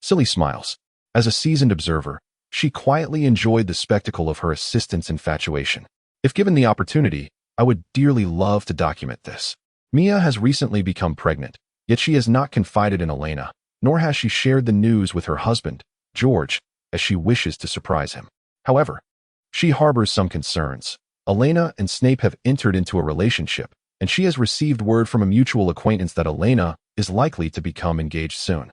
silly smiles. As a seasoned observer, she quietly enjoyed the spectacle of her assistant's infatuation. If given the opportunity, I would dearly love to document this. Mia has recently become pregnant, yet she has not confided in Elena, nor has she shared the news with her husband, George, as she wishes to surprise him. However, she harbors some concerns. Elena and Snape have entered into a relationship, and she has received word from a mutual acquaintance that Elena is likely to become engaged soon.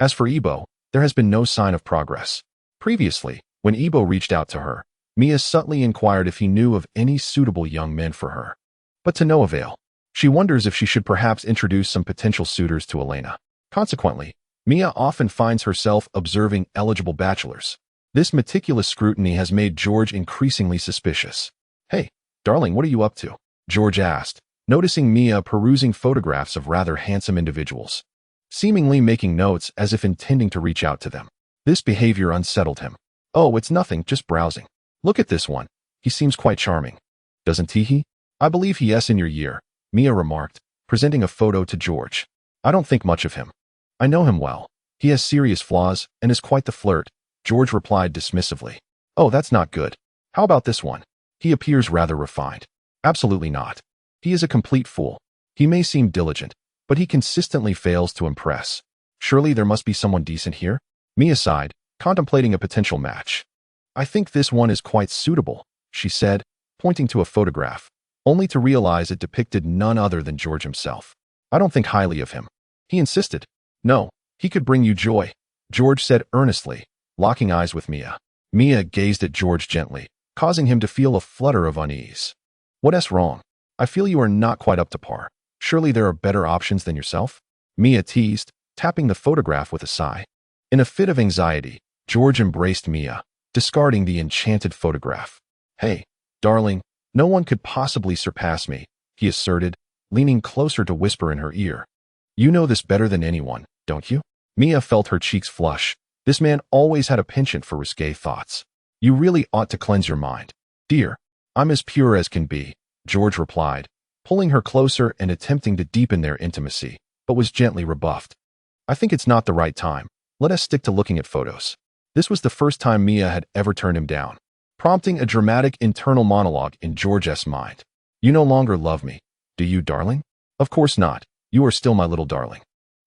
As for Ibo, there has been no sign of progress. Previously, when Ibo reached out to her, Mia subtly inquired if he knew of any suitable young men for her. But to no avail. She wonders if she should perhaps introduce some potential suitors to Elena. Consequently, Mia often finds herself observing eligible bachelors, This meticulous scrutiny has made George increasingly suspicious. "Hey, darling, what are you up to?" George asked, noticing Mia perusing photographs of rather handsome individuals, seemingly making notes as if intending to reach out to them. This behavior unsettled him. "Oh, it's nothing, just browsing. Look at this one. He seems quite charming. Doesn't he? I believe he's in your year," Mia remarked, presenting a photo to George. "I don't think much of him. I know him well. He has serious flaws and is quite the flirt," George replied dismissively. "Oh, that's not good. How about this one? He appears rather refined." "Absolutely not. He is a complete fool. He may seem diligent, but he consistently fails to impress. Surely there must be someone decent here?" Mia sighed, contemplating a potential match. "I think this one is quite suitable," she said, pointing to a photograph, only to realize it depicted none other than George himself. "I don't think highly of him," he insisted. "No, he could bring you joy," George said earnestly, locking eyes with Mia. Mia gazed at George gently, causing him to feel a flutter of unease. "What's wrong? I feel you are not quite up to par. Surely there are better options than yourself?" Mia teased, tapping the photograph with a sigh. In a fit of anxiety, George embraced Mia, discarding the enchanted photograph. "Hey, darling, no one could possibly surpass me," he asserted, leaning closer to whisper in her ear. "You know this better than anyone, don't you?" Mia felt her cheeks flush. This man always had a penchant for risque thoughts. "You really ought to cleanse your mind." "Dear, I'm as pure as can be," George replied, pulling her closer and attempting to deepen their intimacy, but was gently rebuffed. "I think it's not the right time. Let us stick to looking at photos." This was the first time Mia had ever turned him down, prompting a dramatic internal monologue in George's mind. "You no longer love me, do you, darling?" "Of course not. You are still my little darling."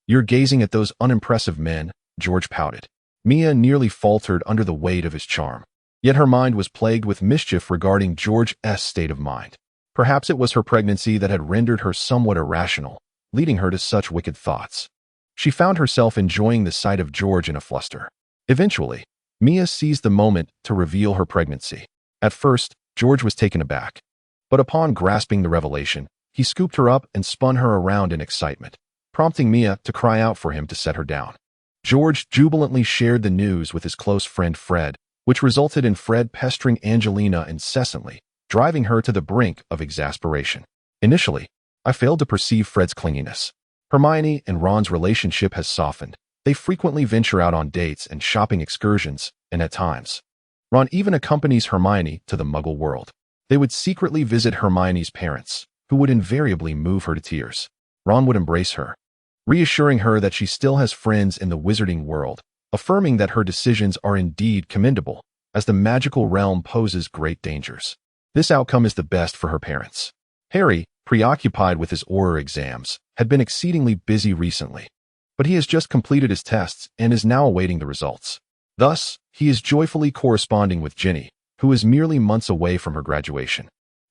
"You're gazing at those unimpressive men," George pouted. Mia nearly faltered under the weight of his charm. Yet her mind was plagued with mischief regarding George's state of mind. Perhaps it was her pregnancy that had rendered her somewhat irrational, leading her to such wicked thoughts. She found herself enjoying the sight of George in a fluster. Eventually, Mia seized the moment to reveal her pregnancy. At first, George was taken aback. But upon grasping the revelation, he scooped her up and spun her around in excitement, prompting Mia to cry out for him to set her down. George jubilantly shared the news with his close friend Fred, which resulted in Fred pestering Angelina incessantly, driving her to the brink of exasperation. Initially, I failed to perceive Fred's clinginess. Hermione and Ron's relationship has softened. They frequently venture out on dates and shopping excursions, and at times, Ron even accompanies Hermione to the Muggle world. They would secretly visit Hermione's parents, who would invariably move her to tears. Ron would embrace her, reassuring her that she still has friends in the wizarding world, affirming that her decisions are indeed commendable, as the magical realm poses great dangers. This outcome is the best for her parents. Harry, preoccupied with his oral exams, had been exceedingly busy recently, but he has just completed his tests and is now awaiting the results. Thus, he is joyfully corresponding with Ginny, who is merely months away from her graduation.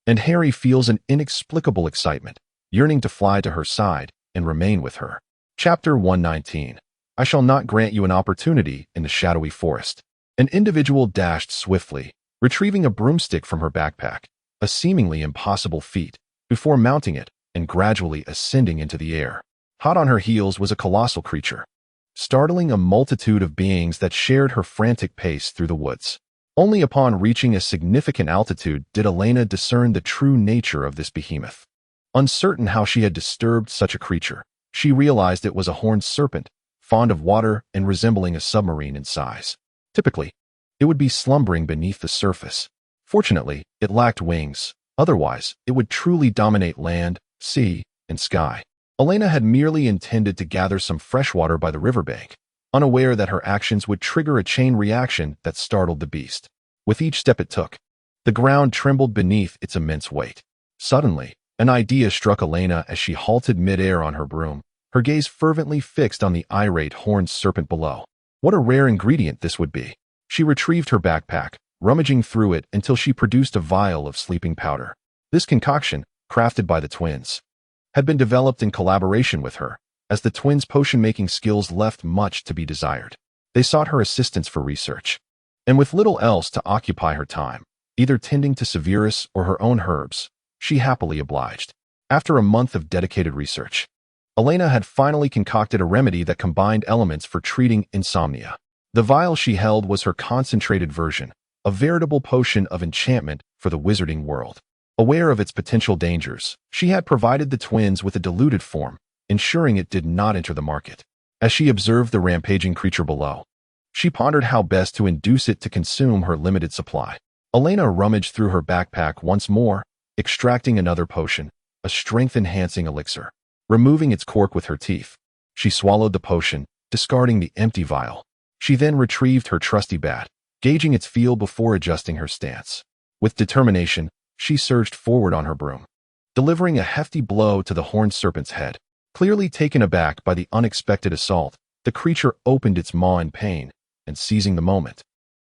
And Harry feels an inexplicable excitement, yearning to fly to her side and remain with her. Chapter 119. I shall not grant you an opportunity in the shadowy forest. An individual dashed swiftly, retrieving a broomstick from her backpack, a seemingly impossible feat, before mounting it and gradually ascending into the air. Hot on her heels was a colossal creature, startling a multitude of beings that shared her frantic pace through the woods. Only upon reaching a significant altitude did Elena discern the true nature of this behemoth. Uncertain how she had disturbed such a creature, she realized it was a horned serpent, fond of water and resembling a submarine in size. Typically, it would be slumbering beneath the surface. Fortunately, it lacked wings. Otherwise, it would truly dominate land, sea, and sky. Elena had merely intended to gather some fresh water by the riverbank, unaware that her actions would trigger a chain reaction that startled the beast. With each step it took, the ground trembled beneath its immense weight. Suddenly, an idea struck Elena as she halted midair on her broom, her gaze fervently fixed on the irate horned serpent below. What a rare ingredient this would be. She retrieved her backpack, rummaging through it until she produced a vial of sleeping powder. This concoction, crafted by the twins, had been developed in collaboration with her, as the twins' potion-making skills left much to be desired. They sought her assistance for research, and with little else to occupy her time, either tending to Severus or her own herbs, she happily obliged. After a month of dedicated research, Elena had finally concocted a remedy that combined elements for treating insomnia. The vial she held was her concentrated version, a veritable potion of enchantment for the wizarding world. Aware of its potential dangers, she had provided the twins with a diluted form, ensuring it did not enter the market. As she observed the rampaging creature below, she pondered how best to induce it to consume her limited supply. Elena rummaged through her backpack once more, extracting another potion, a strength-enhancing elixir. Removing its cork with her teeth, she swallowed the potion, discarding the empty vial. She then retrieved her trusty bat, gauging its feel before adjusting her stance. With determination, she surged forward on her broom, delivering a hefty blow to the horned serpent's head. Clearly taken aback by the unexpected assault, the creature opened its maw in pain, and seizing the moment,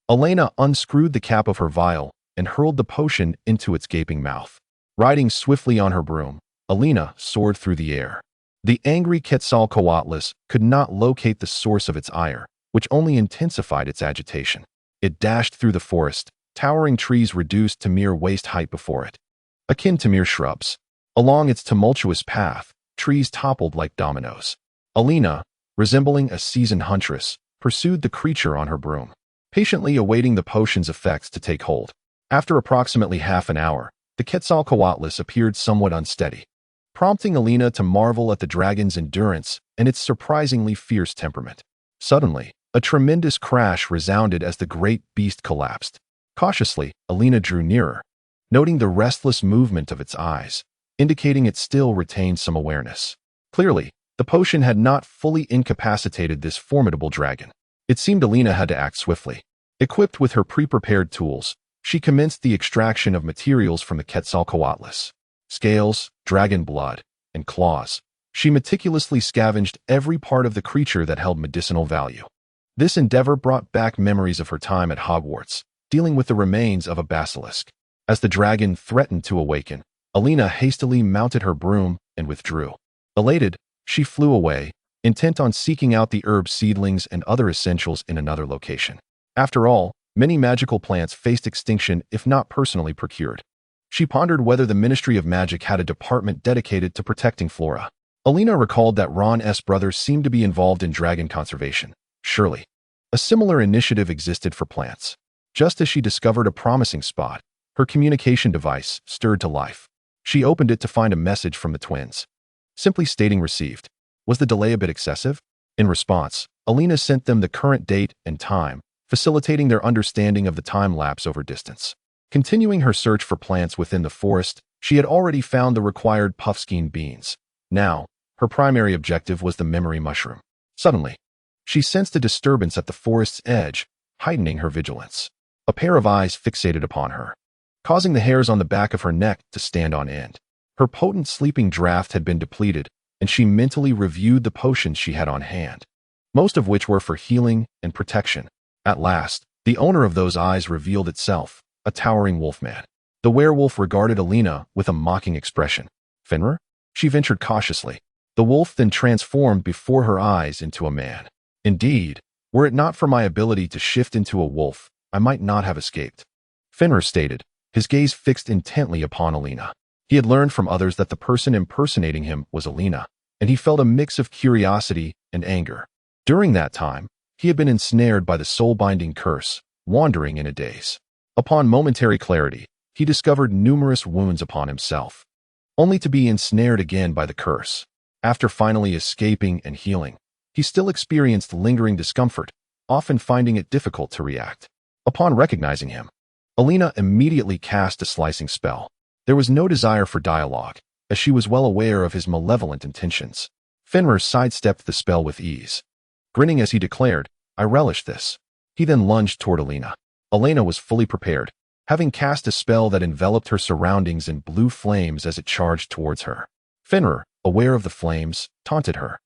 Elena unscrewed the cap of her vial and hurled the potion into its gaping mouth. Riding swiftly on her broom, Elena soared through the air. The angry Quetzalcoatlus could not locate the source of its ire, which only intensified its agitation. It dashed through the forest, towering trees reduced to mere waist height before it, akin to mere shrubs. Along its tumultuous path, trees toppled like dominoes. Elena, resembling a seasoned huntress, pursued the creature on her broom, patiently awaiting the potion's effects to take hold. After approximately half an hour, the Quetzalcoatlus appeared somewhat unsteady, prompting Elena to marvel at the dragon's endurance and its surprisingly fierce temperament. Suddenly, a tremendous crash resounded as the great beast collapsed. Cautiously, Elena drew nearer, noting the restless movement of its eyes, indicating it still retained some awareness. Clearly, the potion had not fully incapacitated this formidable dragon. It seemed Elena had to act swiftly. Equipped with her pre-prepared tools, she commenced the extraction of materials from the Quetzalcoatlus. Scales, dragon blood, and claws. She meticulously scavenged every part of the creature that held medicinal value. This endeavor brought back memories of her time at Hogwarts, dealing with the remains of a basilisk. As the dragon threatened to awaken, Elena hastily mounted her broom and withdrew. Elated, she flew away, intent on seeking out the herb seedlings and other essentials in another location. After all, many magical plants faced extinction if not personally procured. She pondered whether the Ministry of Magic had a department dedicated to protecting flora. Elena recalled that Ron's brothers seemed to be involved in dragon conservation. Surely, a similar initiative existed for plants. Just as she discovered a promising spot, her communication device stirred to life. She opened it to find a message from the twins, simply stating received. Was the delay a bit excessive? In response, Elena sent them the current date and time, facilitating their understanding of the time lapse over distance. Continuing her search for plants within the forest, she had already found the required puffskein beans. Now, her primary objective was the memory mushroom. Suddenly, she sensed a disturbance at the forest's edge, heightening her vigilance. A pair of eyes fixated upon her, causing the hairs on the back of her neck to stand on end. Her potent sleeping draught had been depleted, and she mentally reviewed the potions she had on hand, most of which were for healing and protection. At last, the owner of those eyes revealed itself, a towering wolfman. The werewolf regarded Elena with a mocking expression. Fenrir? She ventured cautiously. The wolf then transformed before her eyes into a man. Indeed, were it not for my ability to shift into a wolf, I might not have escaped, Fenrir stated, his gaze fixed intently upon Elena. He had learned from others that the person impersonating him was Elena, and he felt a mix of curiosity and anger. During that time, he had been ensnared by the soul-binding curse, wandering in a daze. Upon momentary clarity, he discovered numerous wounds upon himself, only to be ensnared again by the curse. After finally escaping and healing, he still experienced lingering discomfort, often finding it difficult to react. Upon recognizing him, Elena immediately cast a slicing spell. There was no desire for dialogue, as she was well aware of his malevolent intentions. Fenrir sidestepped the spell with ease, grinning as he declared, "I relish this." He then lunged toward Elena. Elena was fully prepared, having cast a spell that enveloped her surroundings in blue flames as it charged towards her. Fenrir, aware of the flames, taunted her,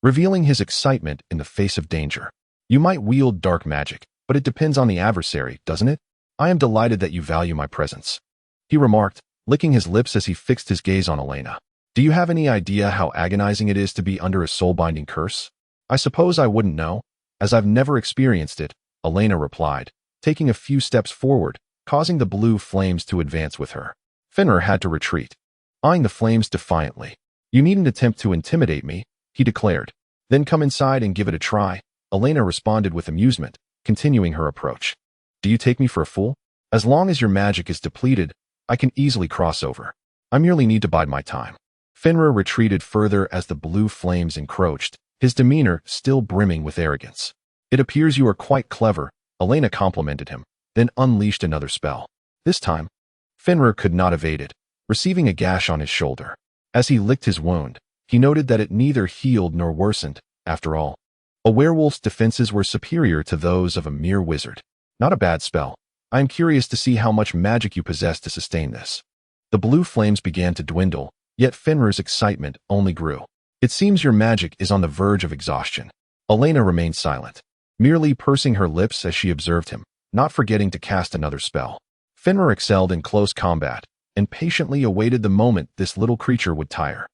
revealing his excitement in the face of danger. "You might wield dark magic, but it depends on the adversary, doesn't it? I am delighted that you value my presence," he remarked, licking his lips as he fixed his gaze on Elena. "Do you have any idea how agonizing it is to be under a soul-binding curse?" "I suppose I wouldn't know, as I've never experienced it," Elena replied, taking a few steps forward, causing the blue flames to advance with her. Fenrir had to retreat, eyeing the flames defiantly. "You needn't attempt to intimidate me," he declared. "Then come inside and give it a try," Elena responded with amusement, continuing her approach. Do you take me for a fool? As long as your magic is depleted, I can easily cross over. I merely need to bide my time. Fenrir retreated further as the blue flames encroached, his demeanor still brimming with arrogance. It appears you are quite clever, Elena complimented him, then unleashed another spell. This time, Fenrir could not evade it, receiving a gash on his shoulder. As he licked his wound, he noted that it neither healed nor worsened. After all, a werewolf's defenses were superior to those of a mere wizard. Not a bad spell. I am curious to see how much magic you possess to sustain this. The blue flames began to dwindle, yet Fenrir's excitement only grew. It seems your magic is on the verge of exhaustion. Elena remained silent, merely pursing her lips as she observed him, not forgetting to cast another spell. Fenrir excelled in close combat, and patiently awaited the moment this little creature would tire.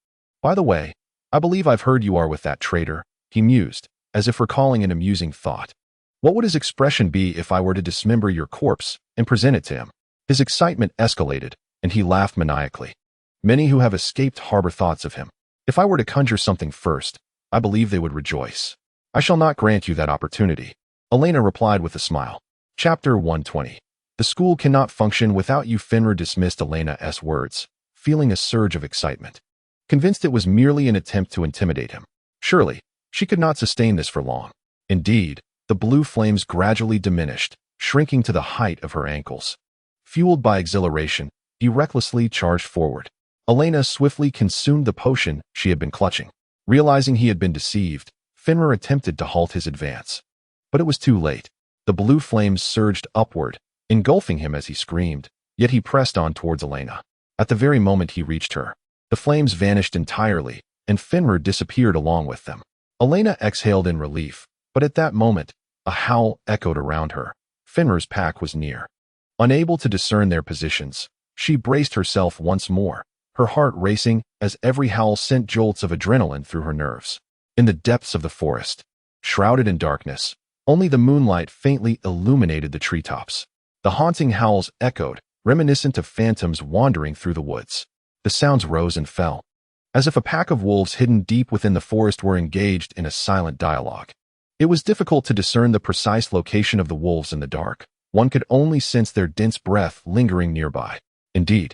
By the way, I believe I've heard you are with that traitor, he mused, as if recalling an amusing thought. What would his expression be if I were to dismember your corpse and present it to him? His excitement escalated, and he laughed maniacally. Many who have escaped harbor thoughts of him. If I were to conjure something first, I believe they would rejoice. I shall not grant you that opportunity. Elena replied with a smile. Chapter 120. The school cannot function without you. Fenrir dismissed Elena's words, feeling a surge of excitement. Convinced it was merely an attempt to intimidate him. Surely, she could not sustain this for long. Indeed, the blue flames gradually diminished, shrinking to the height of her ankles. Fueled by exhilaration, he recklessly charged forward. Elena swiftly consumed the potion she had been clutching. Realizing he had been deceived, Fenrir attempted to halt his advance. But it was too late. The blue flames surged upward, engulfing him as he screamed, yet he pressed on towards Elena. At the very moment he reached her, the flames vanished entirely, and Fenrir disappeared along with them. Elena exhaled in relief, but at that moment, a howl echoed around her. Fenrir's pack was near. Unable to discern their positions, she braced herself once more, her heart racing as every howl sent jolts of adrenaline through her nerves. In the depths of the forest, shrouded in darkness, only the moonlight faintly illuminated the treetops. The haunting howls echoed, reminiscent of phantoms wandering through the woods. The sounds rose and fell, as if a pack of wolves hidden deep within the forest were engaged in a silent dialogue. It was difficult to discern the precise location of the wolves in the dark. One could only sense their dense breath lingering nearby. Indeed,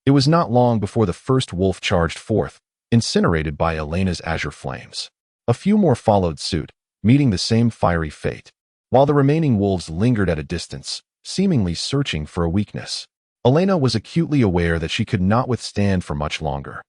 it was not long before the first wolf charged forth, incinerated by Elena's azure flames. A few more followed suit, meeting the same fiery fate, while the remaining wolves lingered at a distance, seemingly searching for a weakness. Elena was acutely aware that she could not withstand for much longer.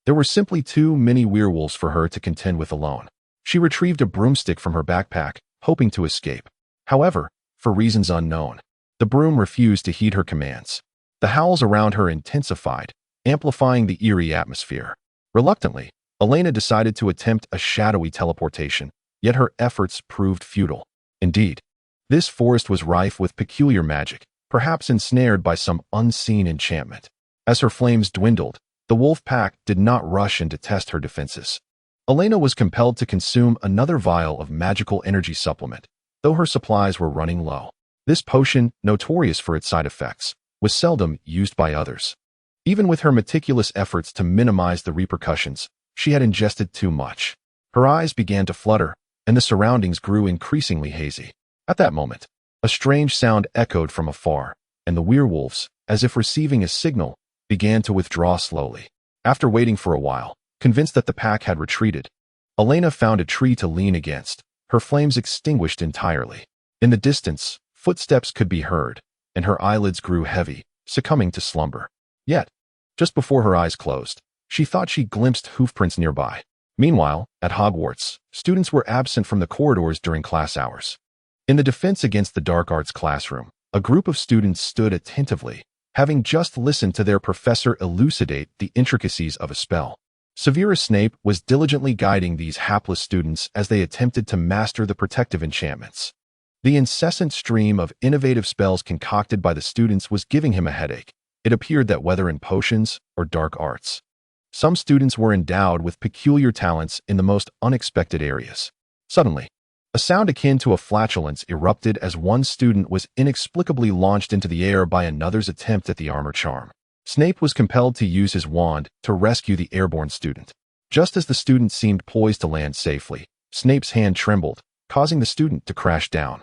There were simply too many werewolves for her to contend with alone. She retrieved a broomstick from her backpack, hoping to escape. However, for reasons unknown, the broom refused to heed her commands. The howls around her intensified, amplifying the eerie atmosphere. Reluctantly, Elena decided to attempt a shadowy teleportation, yet her efforts proved futile. Indeed, this forest was rife with peculiar magic, perhaps ensnared by some unseen enchantment. As her flames dwindled, the wolf pack did not rush in to test her defenses. Elena was compelled to consume another vial of magical energy supplement, though her supplies were running low. This potion, notorious for its side effects, was seldom used by others. Even with her meticulous efforts to minimize the repercussions, she had ingested too much. Her eyes began to flutter, and the surroundings grew increasingly hazy. At that moment, a strange sound echoed from afar, and the werewolves, as if receiving a signal, began to withdraw slowly. After waiting for a while, convinced that the pack had retreated, Elena found a tree to lean against, her flames extinguished entirely. In the distance, footsteps could be heard, and her eyelids grew heavy, succumbing to slumber. Yet, just before her eyes closed, she thought she glimpsed hoofprints nearby. Meanwhile, at Hogwarts, students were absent from the corridors during class hours. In the Defense Against the Dark Arts classroom, a group of students stood attentively, having just listened to their professor elucidate the intricacies of a spell. Severus Snape was diligently guiding these hapless students as they attempted to master the protective enchantments. The incessant stream of innovative spells concocted by the students was giving him a headache. It appeared that whether in potions or dark arts, some students were endowed with peculiar talents in the most unexpected areas. Suddenly, a sound akin to a flatulence erupted as one student was inexplicably launched into the air by another's attempt at the armor charm. Snape was compelled to use his wand to rescue the airborne student. Just as the student seemed poised to land safely, Snape's hand trembled, causing the student to crash down.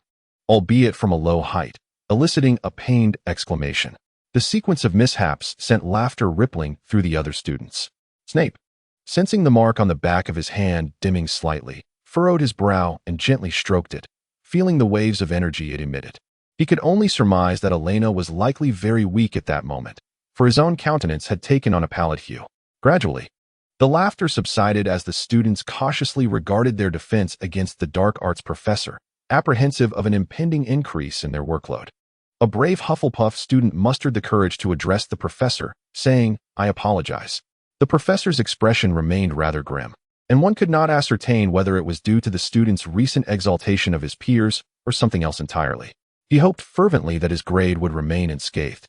albeit from a low height, eliciting a pained exclamation. The sequence of mishaps sent laughter rippling through the other students. Snape, sensing the mark on the back of his hand dimming slightly, furrowed his brow and gently stroked it, feeling the waves of energy it emitted. He could only surmise that Elena was likely very weak at that moment, for his own countenance had taken on a pallid hue. Gradually, the laughter subsided as the students cautiously regarded their defense against the dark arts professor, apprehensive of an impending increase in their workload. A brave Hufflepuff student mustered the courage to address the professor, saying, "I apologize." The professor's expression remained rather grim, and one could not ascertain whether it was due to the student's recent exaltation of his peers or something else entirely. He hoped fervently that his grade would remain unscathed.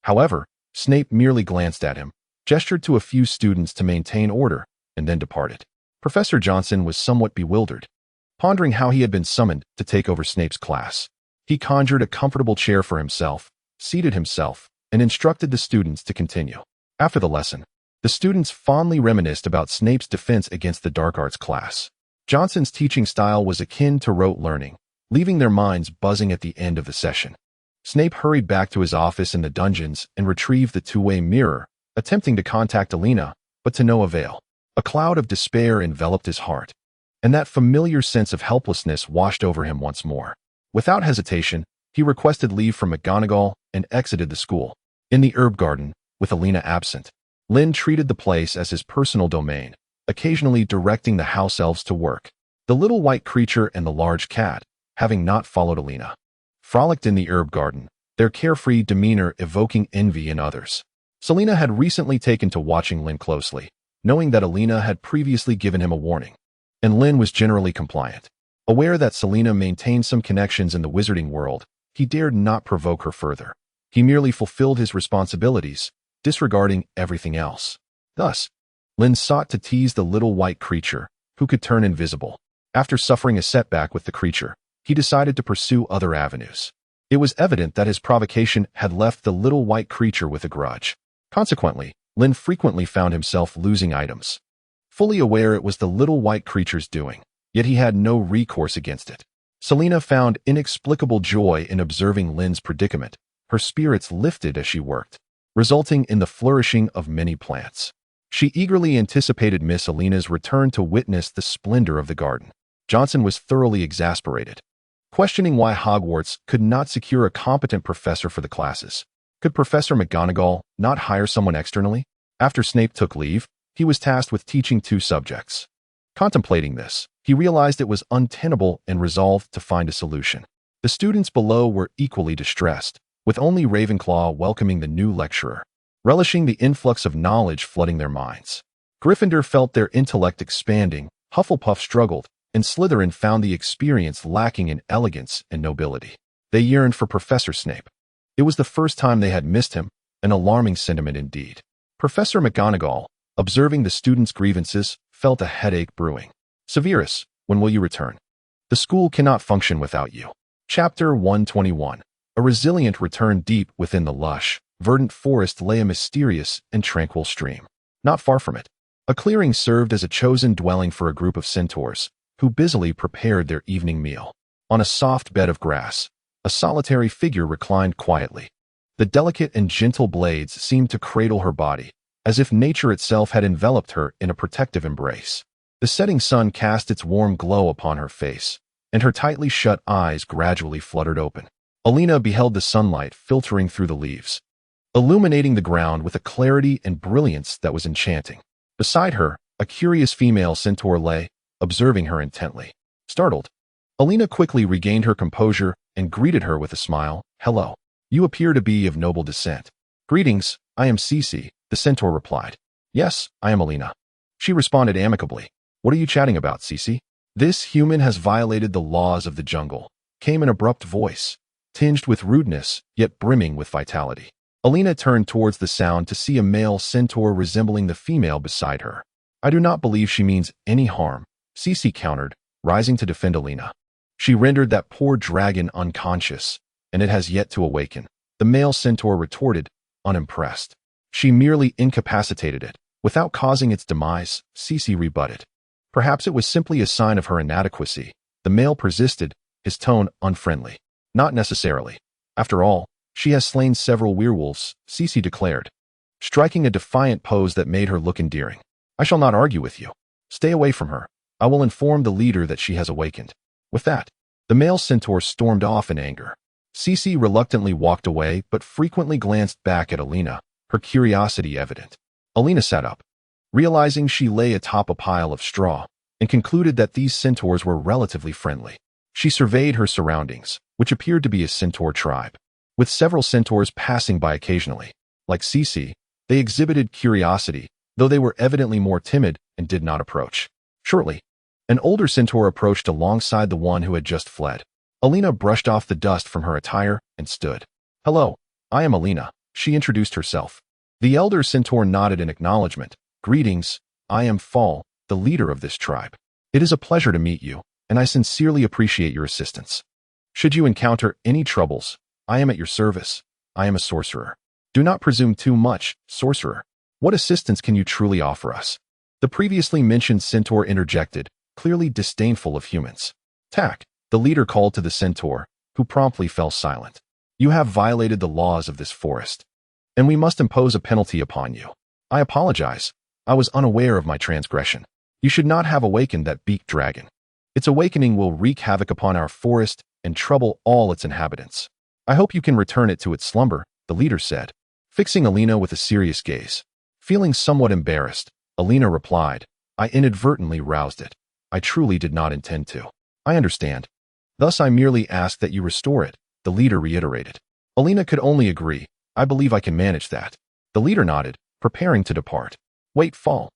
However, Snape merely glanced at him, gestured to a few students to maintain order, and then departed. Professor Johnson was somewhat bewildered, pondering how he had been summoned to take over Snape's class. He conjured a comfortable chair for himself, seated himself, and instructed the students to continue. After the lesson, the students fondly reminisced about Snape's defense against the dark arts class. Johnson's teaching style was akin to rote learning, leaving their minds buzzing at the end of the session. Snape hurried back to his office in the dungeons and retrieved the two-way mirror, attempting to contact Elena, but to no avail. A cloud of despair enveloped his heart, and that familiar sense of helplessness washed over him once more. Without hesitation, he requested leave from McGonagall and exited the school. In the herb garden, with Elena absent, Lynn treated the place as his personal domain, occasionally directing the house elves to work. The little white creature and the large cat, having not followed Elena, frolicked in the herb garden, their carefree demeanor evoking envy in others. Selena had recently taken to watching Lynn closely, knowing that Elena had previously given him a warning, and Lynn was generally compliant. Aware that Selena maintained some connections in the wizarding world, he dared not provoke her further. He merely fulfilled his responsibilities, disregarding everything else. Thus, Lynn sought to tease the little white creature, who could turn invisible. After suffering a setback with the creature, he decided to pursue other avenues. It was evident that his provocation had left the little white creature with a grudge. Consequently, Lynn frequently found himself losing items. Fully aware it was the little white creature's doing, yet he had no recourse against it. Selena found inexplicable joy in observing Lynn's predicament. Her spirits lifted as she worked, resulting in the flourishing of many plants. She eagerly anticipated Miss Elena's return to witness the splendor of the garden. Johnson was thoroughly exasperated, questioning why Hogwarts could not secure a competent professor for the classes. Could Professor McGonagall not hire someone externally? After Snape took leave, he was tasked with teaching 2 subjects. Contemplating this, he realized it was untenable and resolved to find a solution. The students below were equally distressed, with only Ravenclaw welcoming the new lecturer, relishing the influx of knowledge flooding their minds. Gryffindor felt their intellect expanding, Hufflepuff struggled, and Slytherin found the experience lacking in elegance and nobility. They yearned for Professor Snape. It was the first time they had missed him, an alarming sentiment indeed. Professor McGonagall, observing the students' grievances, felt a headache brewing. "Severus, when will you return? The school cannot function without you." Chapter 121. A resilient return. Deep within the lush, verdant forest lay a mysterious and tranquil stream. Not far from it, a clearing served as a chosen dwelling for a group of centaurs, who busily prepared their evening meal. On a soft bed of grass, a solitary figure reclined quietly. The delicate and gentle blades seemed to cradle her body, as if nature itself had enveloped her in a protective embrace. The setting sun cast its warm glow upon her face, and her tightly shut eyes gradually fluttered open. Elena beheld the sunlight filtering through the leaves, illuminating the ground with a clarity and brilliance that was enchanting. Beside her, a curious female centaur lay, observing her intently. Startled, Elena quickly regained her composure and greeted her with a smile. "Hello. You appear to be of noble descent." "Greetings, I am Cece," the centaur replied. "Yes, I am Elena." She responded amicably. "What are you chatting about, Cece?" "This human has violated the laws of the jungle," came an abrupt voice, tinged with rudeness, yet brimming with vitality. Elena turned towards the sound to see a male centaur resembling the female beside her. "I do not believe she means any harm," Cece countered, rising to defend Elena. "She rendered that poor dragon unconscious, and it has yet to awaken," the male centaur retorted, unimpressed. "She merely incapacitated it, without causing its demise," Cece rebutted. "Perhaps it was simply a sign of her inadequacy," the male persisted, his tone unfriendly. Not necessarily. After all, she has slain several werewolves, Cece declared, striking a defiant pose that made her look endearing. I shall not argue with you. Stay away from her. I will inform the leader that she has awakened. With that, the male centaur stormed off in anger. Cece reluctantly walked away but frequently glanced back at Elena, her curiosity evident. Elena sat up, realizing she lay atop a pile of straw, and concluded that these centaurs were relatively friendly. She surveyed her surroundings, which appeared to be a centaur tribe, with several centaurs passing by occasionally. Like Cece, they exhibited curiosity, though they were evidently more timid and did not approach. Shortly, an older centaur approached alongside the one who had just fled. Elena brushed off the dust from her attire and stood. Hello, I am Elena, she introduced herself. The elder centaur nodded in acknowledgement. Greetings, I am Fall, the leader of this tribe. It is a pleasure to meet you, and I sincerely appreciate your assistance. Should you encounter any troubles, I am at your service. I am a sorcerer. Do not presume too much, sorcerer. What assistance can you truly offer us? The previously mentioned centaur interjected, clearly disdainful of humans. Tak, the leader called to the centaur, who promptly fell silent. You have violated the laws of this forest, and we must impose a penalty upon you. I apologize. I was unaware of my transgression. You should not have awakened that beaked dragon. Its awakening will wreak havoc upon our forest and trouble all its inhabitants. I hope you can return it to its slumber, the leader said, fixing Elena with a serious gaze. Feeling somewhat embarrassed, Elena replied, I inadvertently roused it. I truly did not intend to. I understand. Thus I merely ask that you restore it, the leader reiterated. Elena could only agree. I believe I can manage that. The leader nodded, preparing to depart. Wait, Fall.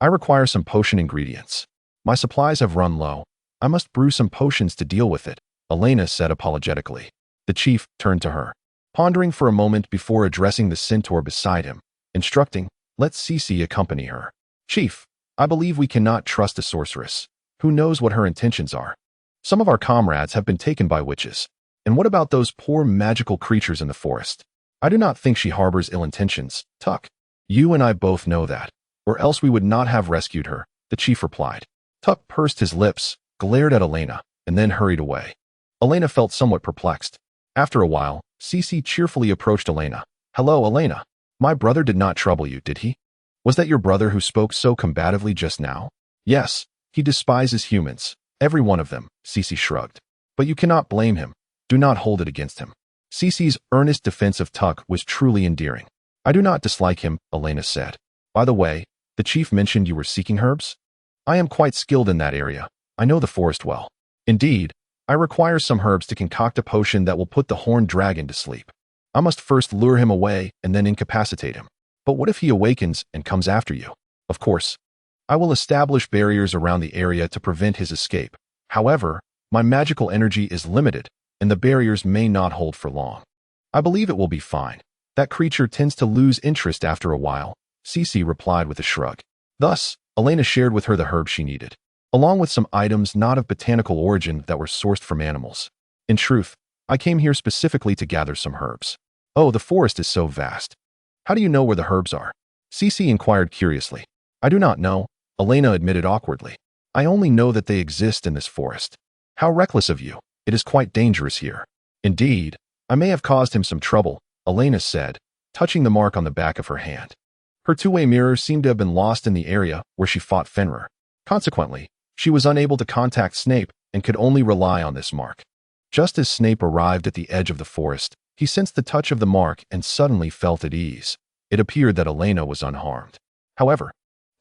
I require some potion ingredients. My supplies have run low. I must brew some potions to deal with it, Elena said apologetically. The chief turned to her, pondering for a moment before addressing the centaur beside him, instructing, let Cece accompany her. Chief, I believe we cannot trust a sorceress. Who knows what her intentions are? Some of our comrades have been taken by witches. And what about those poor magical creatures in the forest? I do not think she harbors ill intentions, Tuck. You and I both know that, or else we would not have rescued her, the chief replied. Tuck pursed his lips, glared at Elena, and then hurried away. Elena felt somewhat perplexed. After a while, Cece cheerfully approached Elena. Hello, Elena. My brother did not trouble you, did he? Was that your brother who spoke so combatively just now? Yes, he despises humans, every one of them, Cece shrugged. But you cannot blame him. Do not hold it against him. Cece's earnest defense of Tuck was truly endearing. I do not dislike him, Elena said. By the way, the chief mentioned you were seeking herbs? I am quite skilled in that area. I know the forest well. Indeed, I require some herbs to concoct a potion that will put the horned dragon to sleep. I must first lure him away and then incapacitate him. But what if he awakens and comes after you? Of course, I will establish barriers around the area to prevent his escape. However, my magical energy is limited, and the barriers may not hold for long. I believe it will be fine. That creature tends to lose interest after a while, Cece replied with a shrug. Thus, Elena shared with her the herbs she needed, along with some items not of botanical origin that were sourced from animals. In truth, I came here specifically to gather some herbs. Oh, the forest is so vast. How do you know where the herbs are? Cece inquired curiously. I do not know, Elena admitted awkwardly. I only know that they exist in this forest. How reckless of you. It is quite dangerous here. Indeed, I may have caused him some trouble, Elena said, touching the mark on the back of her hand. Her two-way mirror seemed to have been lost in the area where she fought Fenrir. Consequently, she was unable to contact Snape and could only rely on this mark. Just as Snape arrived at the edge of the forest, he sensed the touch of the mark and suddenly felt at ease. It appeared that Elena was unharmed. However,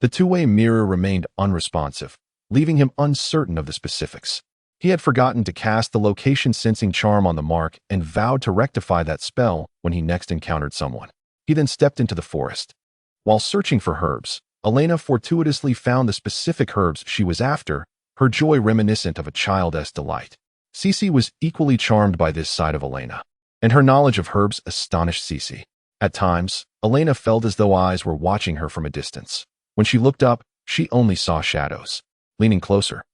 the two-way mirror remained unresponsive, leaving him uncertain of the specifics. He had forgotten to cast the location-sensing charm on the mark and vowed to rectify that spell when he next encountered someone. He then stepped into the forest. While searching for herbs, Elena fortuitously found the specific herbs she was after, her joy reminiscent of a child's delight. Cece was equally charmed by this side of Elena, and her knowledge of herbs astonished Cece. At times, Elena felt as though eyes were watching her from a distance. When she looked up, she only saw shadows. Leaning closer,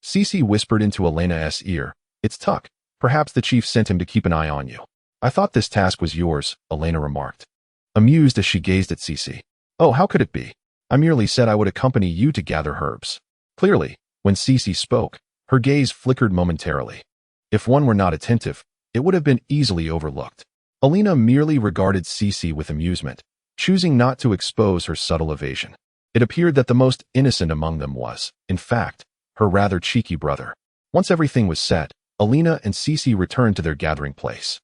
Cece whispered into Elena's ear, It's Tuck. Perhaps the chief sent him to keep an eye on you. I thought this task was yours, Elena remarked, amused as she gazed at Cece. Oh, how could it be? I merely said I would accompany you to gather herbs. Clearly, when Cece spoke, her gaze flickered momentarily. If one were not attentive, it would have been easily overlooked. Elena merely regarded Cece with amusement, choosing not to expose her subtle evasion. It appeared that the most innocent among them was, in fact, her rather cheeky brother. Once everything was set, Elena and Cece returned to their gathering place.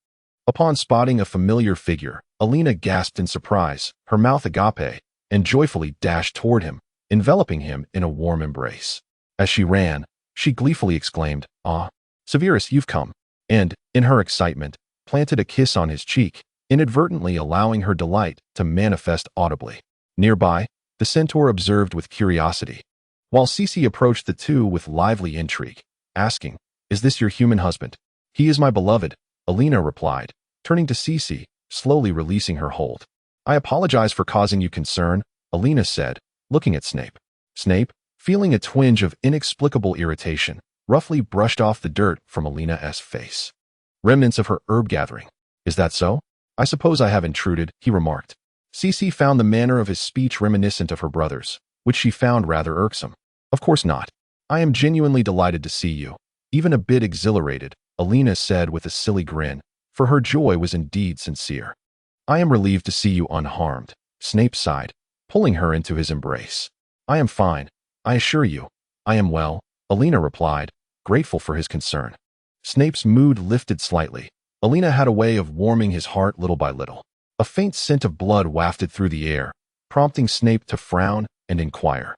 Upon spotting a familiar figure, Elena gasped in surprise, her mouth agape, and joyfully dashed toward him, enveloping him in a warm embrace. As she ran, she gleefully exclaimed, "Ah, Severus, you've come," and, in her excitement, planted a kiss on his cheek, inadvertently allowing her delight to manifest audibly. Nearby, the centaur observed with curiosity, while Cece approached the two with lively intrigue, asking, "Is this your human husband?" "He is my beloved," Elena replied, turning to Cece, slowly releasing her hold. "I apologize for causing you concern," Elena said, looking at Snape. Snape, feeling a twinge of inexplicable irritation, roughly brushed off the dirt from Elena's face. Remnants of her herb gathering. "Is that so? I suppose I have intruded," he remarked. Cece found the manner of his speech reminiscent of her brother's, which she found rather irksome. "Of course not. I am genuinely delighted to see you, even a bit exhilarated," Elena said with a silly grin, for her joy was indeed sincere. "I am relieved to see you unharmed," Snape sighed, pulling her into his embrace. "I am fine, I assure you. I am well," Elena replied, grateful for his concern. Snape's mood lifted slightly. Elena had a way of warming his heart little by little. A faint scent of blood wafted through the air, prompting Snape to frown and inquire,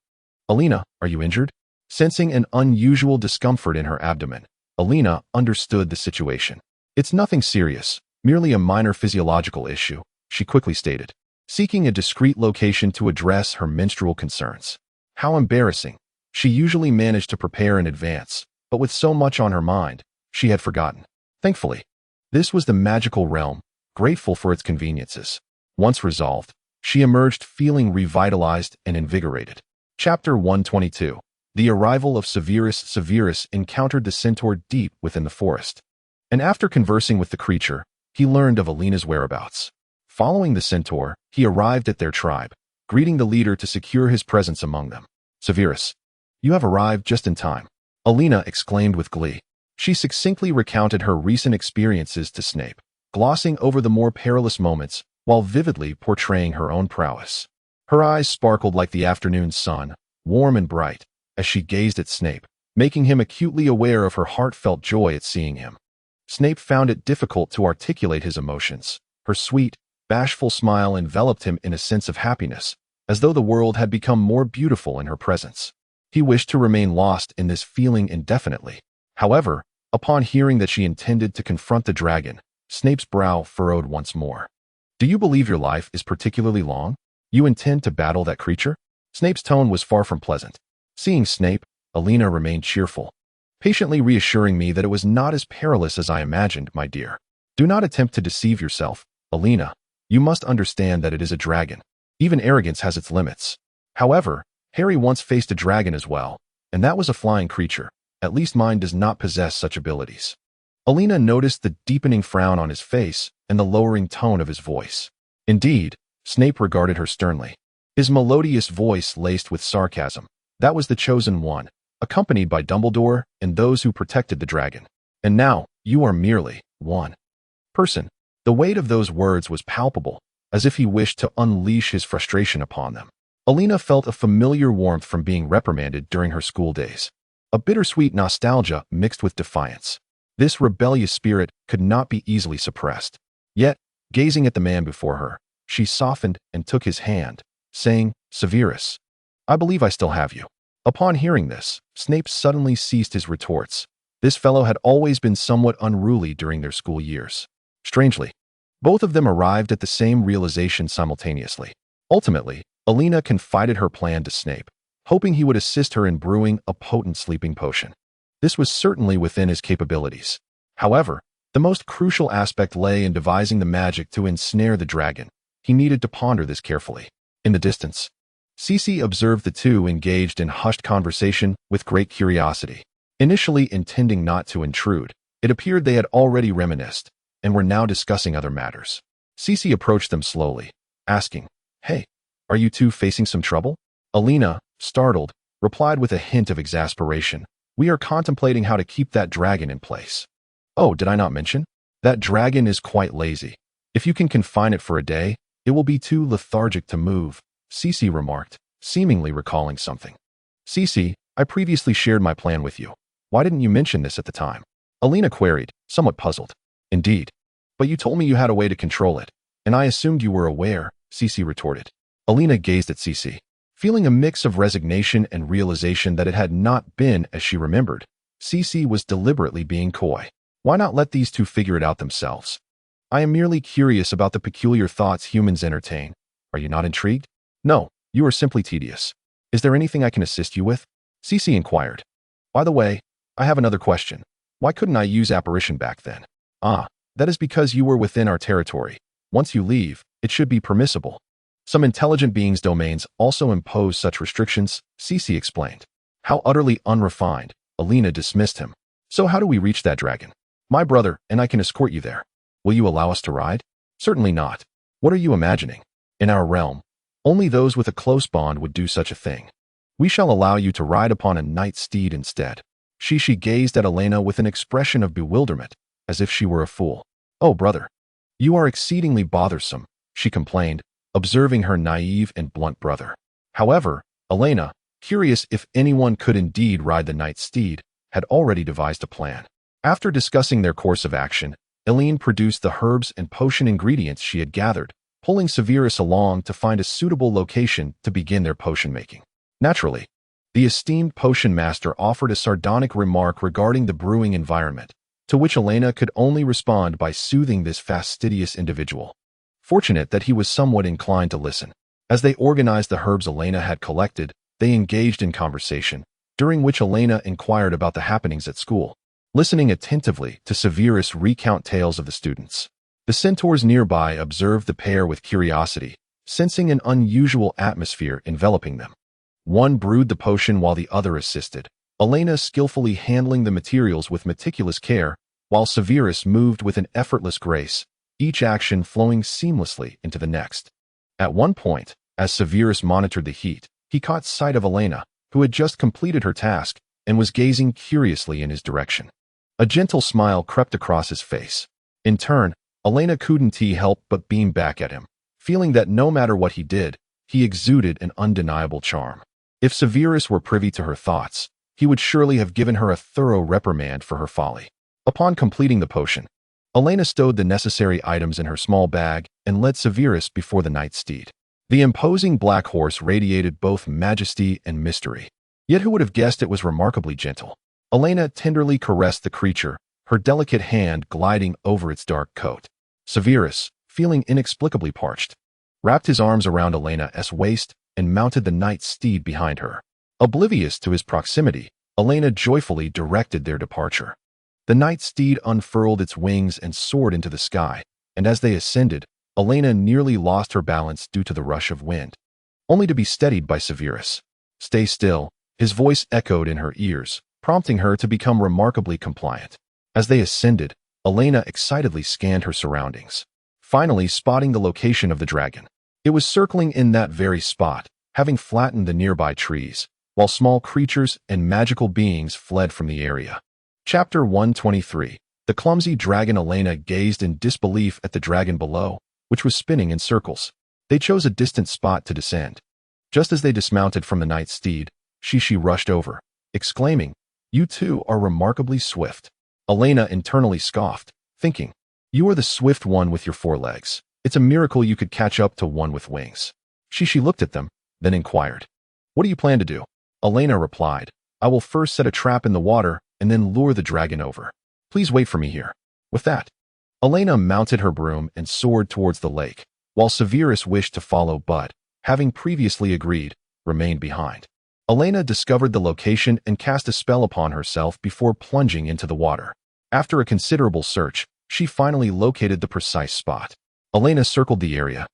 "Elena, are you injured?" Sensing an unusual discomfort in her abdomen, Elena understood the situation. "It's nothing serious, merely a minor physiological issue," she quickly stated, seeking a discreet location to address her menstrual concerns. How embarrassing. She usually managed to prepare in advance, but with so much on her mind, she had forgotten. Thankfully, this was the magical realm, grateful for its conveniences. Once resolved, she emerged feeling revitalized and invigorated. Chapter 122. The arrival of Severus. Severus encountered the centaur deep within the forest, and after conversing with the creature, he learned of Elena's whereabouts. Following the centaur, he arrived at their tribe, greeting the leader to secure his presence among them. "Severus, you have arrived just in time," Elena exclaimed with glee. She succinctly recounted her recent experiences to Snape, glossing over the more perilous moments while vividly portraying her own prowess. Her eyes sparkled like the afternoon sun, warm and bright, as she gazed at Snape, making him acutely aware of her heartfelt joy at seeing him. Snape found it difficult to articulate his emotions. Her sweet, bashful smile enveloped him in a sense of happiness, as though the world had become more beautiful in her presence. He wished to remain lost in this feeling indefinitely. However, upon hearing that she intended to confront the dragon, Snape's brow furrowed once more. "Do you believe your life is particularly long? You intend to battle that creature?" Snape's tone was far from pleasant. Seeing Snape, Elena remained cheerful, patiently reassuring me that it was not as perilous as I imagined, my dear. "Do not attempt to deceive yourself, Elena. You must understand that it is a dragon. Even arrogance has its limits. However, Harry once faced a dragon as well, and that was a flying creature. At least mine does not possess such abilities." Elena noticed the deepening frown on his face and the lowering tone of his voice. Indeed, Snape regarded her sternly, his melodious voice laced with sarcasm. That was the chosen one, accompanied by Dumbledore and those who protected the dragon. And now, you are merely one person. The weight of those words was palpable, as if he wished to unleash his frustration upon them. Elena felt a familiar warmth from being reprimanded during her school days. A bittersweet nostalgia mixed with defiance. This rebellious spirit could not be easily suppressed. Yet, gazing at the man before her, she softened and took his hand, saying, "Severus, I believe I still have you." Upon hearing this, Snape suddenly ceased his retorts. This fellow had always been somewhat unruly during their school years. Strangely, both of them arrived at the same realization simultaneously. Ultimately, Elena confided her plan to Snape, hoping he would assist her in brewing a potent sleeping potion. This was certainly within his capabilities. However, the most crucial aspect lay in devising the magic to ensnare the dragon. He needed to ponder this carefully. In the distance, Cece observed the two engaged in hushed conversation with great curiosity. Initially intending not to intrude, it appeared they had already reminisced and were now discussing other matters. Cece approached them slowly, asking, "Hey, are you two facing some trouble?" Elena, startled, replied with a hint of exasperation, "We are contemplating how to keep that dragon in place." "Oh, did I not mention?" That dragon is quite lazy. If you can confine it for a day, it will be too lethargic to move, Cece remarked, seemingly recalling something. Cece, I previously shared my plan with you. Why didn't you mention this at the time? Elena queried, somewhat puzzled. Indeed. But you told me you had a way to control it, and I assumed you were aware, Cece retorted. Elena gazed at Cece, feeling a mix of resignation and realization that it had not been as she remembered. Cece was deliberately being coy. Why not let these two figure it out themselves? I am merely curious about the peculiar thoughts humans entertain. Are you not intrigued? No, you are simply tedious. Is there anything I can assist you with? Cece inquired. By the way, I have another question. Why couldn't I use apparition back then? Ah, that is because you were within our territory. Once you leave, it should be permissible. Some intelligent beings' domains also impose such restrictions, Cece explained. How utterly unrefined, Elena dismissed him. So how do we reach that dragon? My brother and I can escort you there. Will you allow us to ride? Certainly not. What are you imagining? In our realm, only those with a close bond would do such a thing. We shall allow you to ride upon a night steed instead. She gazed at Elena with an expression of bewilderment, as if she were a fool. Oh, brother. You are exceedingly bothersome, she complained, observing her naive and blunt brother. However, Elena, curious if anyone could indeed ride the night steed, had already devised a plan. After discussing their course of action, Elena produced the herbs and potion ingredients she had gathered, pulling Severus along to find a suitable location to begin their potion making. Naturally, the esteemed potion master offered a sardonic remark regarding the brewing environment, to which Elena could only respond by soothing this fastidious individual. Fortunate that he was somewhat inclined to listen. As they organized the herbs Elena had collected, they engaged in conversation, during which Elena inquired about the happenings at school, listening attentively to Severus recount tales of the students. The centaurs nearby observed the pair with curiosity, sensing an unusual atmosphere enveloping them. One brewed the potion while the other assisted, Elena skillfully handling the materials with meticulous care, while Severus moved with an effortless grace, each action flowing seamlessly into the next. At one point, as Severus monitored the heat, he caught sight of Elena, who had just completed her task and was gazing curiously in his direction. A gentle smile crept across his face. In turn, Elena couldn't help but beam back at him, feeling that no matter what he did, he exuded an undeniable charm. If Severus were privy to her thoughts, he would surely have given her a thorough reprimand for her folly. Upon completing the potion, Elena stowed the necessary items in her small bag and led Severus before the night steed. The imposing black horse radiated both majesty and mystery. Yet who would have guessed it was remarkably gentle? Elena tenderly caressed the creature, her delicate hand gliding over its dark coat. Severus, feeling inexplicably parched, wrapped his arms around Elena's waist and mounted the night steed behind her. Oblivious to his proximity, Elena joyfully directed their departure. The night steed unfurled its wings and soared into the sky, and as they ascended, Elena nearly lost her balance due to the rush of wind, only to be steadied by Severus. Stay still, his voice echoed in her ears, prompting her to become remarkably compliant. As they ascended, Elena excitedly scanned her surroundings, finally spotting the location of the dragon. It was circling in that very spot, having flattened the nearby trees, while small creatures and magical beings fled from the area. Chapter 123. The clumsy dragon. Elena gazed in disbelief at the dragon below, which was spinning in circles. They chose a distant spot to descend. Just as they dismounted from the night steed, she rushed over, exclaiming, "You two are remarkably swift." Elena internally scoffed, thinking, "You are the swift one with your 4 legs. It's a miracle you could catch up to one with wings." She looked at them, then inquired, "What do you plan to do?" Elena replied, "I will first set a trap in the water and then lure the dragon over. Please wait for me here." With that, Elena mounted her broom and soared towards the lake, while Severus wished to follow but, having previously agreed, remained behind. Elena discovered the location and cast a spell upon herself before plunging into the water. After a considerable search, she finally located the precise spot. Elena circled the area,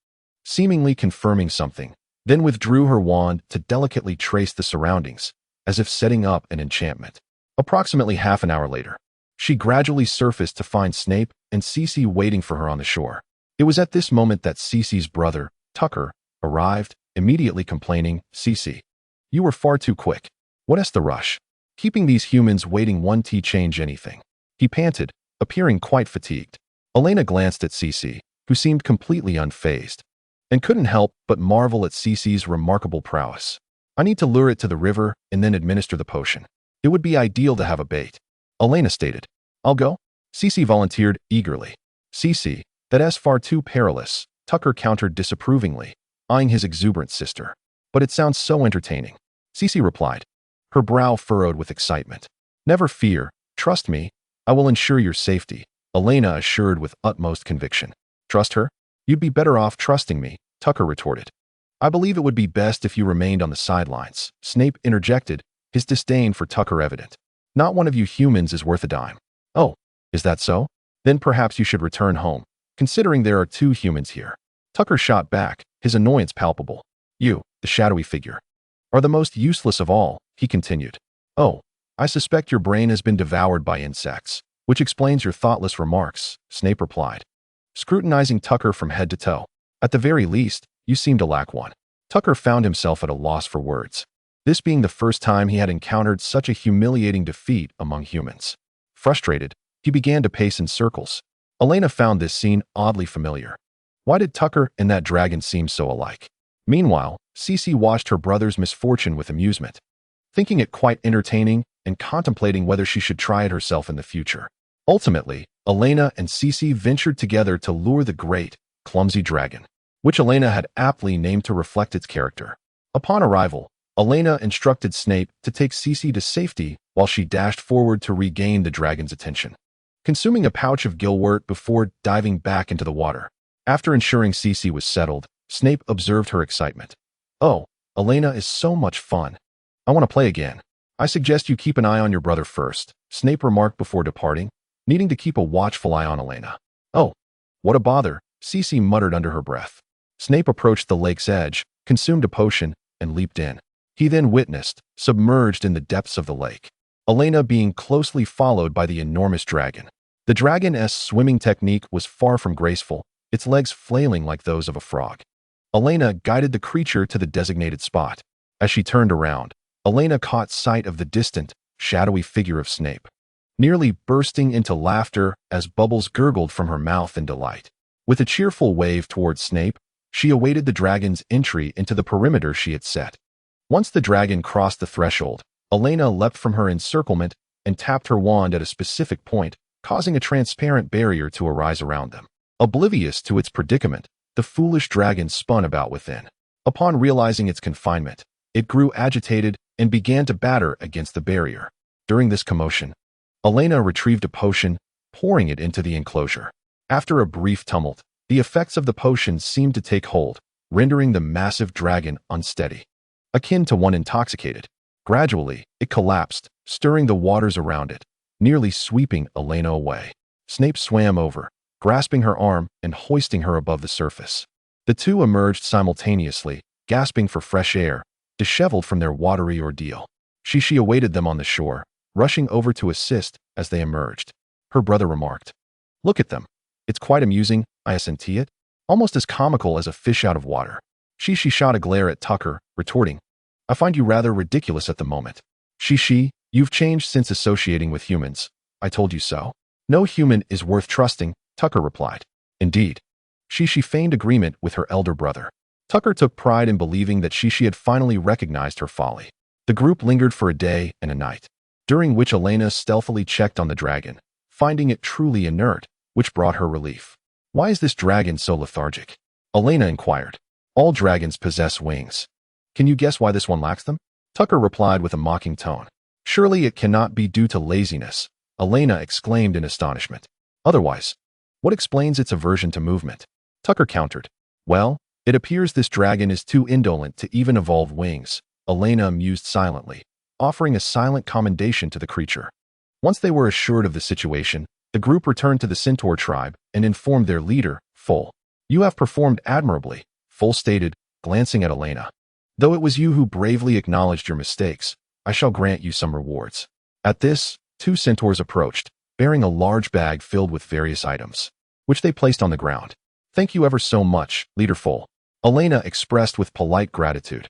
seemingly confirming something, then withdrew her wand to delicately trace the surroundings, as if setting up an enchantment. Approximately half an hour later, she gradually surfaced to find Snape and Cece waiting for her on the shore. It was at this moment that Cece's brother, Tucker, arrived, immediately complaining, "Cece, you were far too quick. What's the rush? Keeping these humans waiting won't change anything." He panted, appearing quite fatigued. Elena glanced at Cece, who seemed completely unfazed, and couldn't help but marvel at Cece's remarkable prowess. I need to lure it to the river and then administer the potion. It would be ideal to have a bait, Elena stated. I'll go? Cece volunteered eagerly. Cece, that's far too perilous, Tucker countered disapprovingly, eyeing his exuberant sister. But it sounds so entertaining, Cece replied, her brow furrowed with excitement. Never fear, trust me, I will ensure your safety, Elena assured with utmost conviction. Trust her? You'd be better off trusting me, Tucker retorted. I believe it would be best if you remained on the sidelines, Snape interjected, his disdain for Tucker evident. Not one of you humans is worth a dime. Oh, is that so? Then perhaps you should return home, considering there are 2 humans here. Tucker shot back, his annoyance palpable. You, the shadowy figure, are the most useless of all, he continued. Oh, I suspect your brain has been devoured by insects, which explains your thoughtless remarks, Snape replied, scrutinizing Tucker from head to toe. At the very least, you seem to lack one. Tucker found himself at a loss for words, this being the first time he had encountered such a humiliating defeat among humans. Frustrated, he began to pace in circles. Elena found this scene oddly familiar. Why did Tucker and that dragon seem so alike? Meanwhile, Cece watched her brother's misfortune with amusement, thinking it quite entertaining and contemplating whether she should try it herself in the future. Ultimately, Elena and Cece ventured together to lure the great, clumsy dragon, which Elena had aptly named to reflect its character. Upon arrival, Elena instructed Snape to take Cece to safety while she dashed forward to regain the dragon's attention, consuming a pouch of gilwort before diving back into the water. After ensuring Cece was settled, Snape observed her excitement. Oh, Elena is so much fun. I want to play again. I suggest you keep an eye on your brother first, Snape remarked before departing, needing to keep a watchful eye on Elena. Oh, what a bother, Cece muttered under her breath. Snape approached the lake's edge, consumed a potion, and leaped in. He then witnessed, submerged in the depths of the lake, Elena being closely followed by the enormous dragon. The dragon's swimming technique was far from graceful, its legs flailing like those of a frog. Elena guided the creature to the designated spot. As she turned around, Elena caught sight of the distant, shadowy figure of Snape, nearly bursting into laughter as bubbles gurgled from her mouth in delight. With a cheerful wave towards Snape, she awaited the dragon's entry into the perimeter she had set. Once the dragon crossed the threshold, Elena leapt from her encirclement and tapped her wand at a specific point, causing a transparent barrier to arise around them. Oblivious to its predicament, the foolish dragon spun about within. Upon realizing its confinement, it grew agitated and began to batter against the barrier. During this commotion, Elena retrieved a potion, pouring it into the enclosure. After a brief tumult, the effects of the potion seemed to take hold, rendering the massive dragon unsteady, akin to one intoxicated. Gradually, it collapsed, stirring the waters around it, nearly sweeping Elena away. Snape swam over, grasping her arm and hoisting her above the surface. The 2 emerged simultaneously, gasping for fresh air, disheveled from their watery ordeal. Cece awaited them on the shore, rushing over to assist as they emerged. Her brother remarked, "Look at them. It's quite amusing, I assent it. Almost as comical as a fish out of water." Cece shot a glare at Tucker, retorting, "I find you rather ridiculous at the moment. Cece, you've changed since associating with humans. I told you so." "No human is worth trusting," Tucker replied. "Indeed." Cece feigned agreement with her elder brother. Tucker took pride in believing that Cece had finally recognized her folly. The group lingered for a day and a night, during which Elena stealthily checked on the dragon, finding it truly inert, which brought her relief. "Why is this dragon so lethargic?" Elena inquired. "All dragons possess wings. Can you guess why this one lacks them?" Tucker replied with a mocking tone. "Surely it cannot be due to laziness," Elena exclaimed in astonishment. "Otherwise, what explains its aversion to movement?" Tucker countered. "Well, it appears this dragon is too indolent to even evolve wings," Elena mused silently, offering a silent commendation to the creature. Once they were assured of the situation, the group returned to the Centaur tribe and informed their leader, Full. "You have performed admirably," Full stated, glancing at Elena. "Though it was you who bravely acknowledged your mistakes, I shall grant you some rewards." At this, 2 centaurs approached, bearing a large bag filled with various items, which they placed on the ground. "Thank you ever so much, Leader Full," Elena expressed with polite gratitude,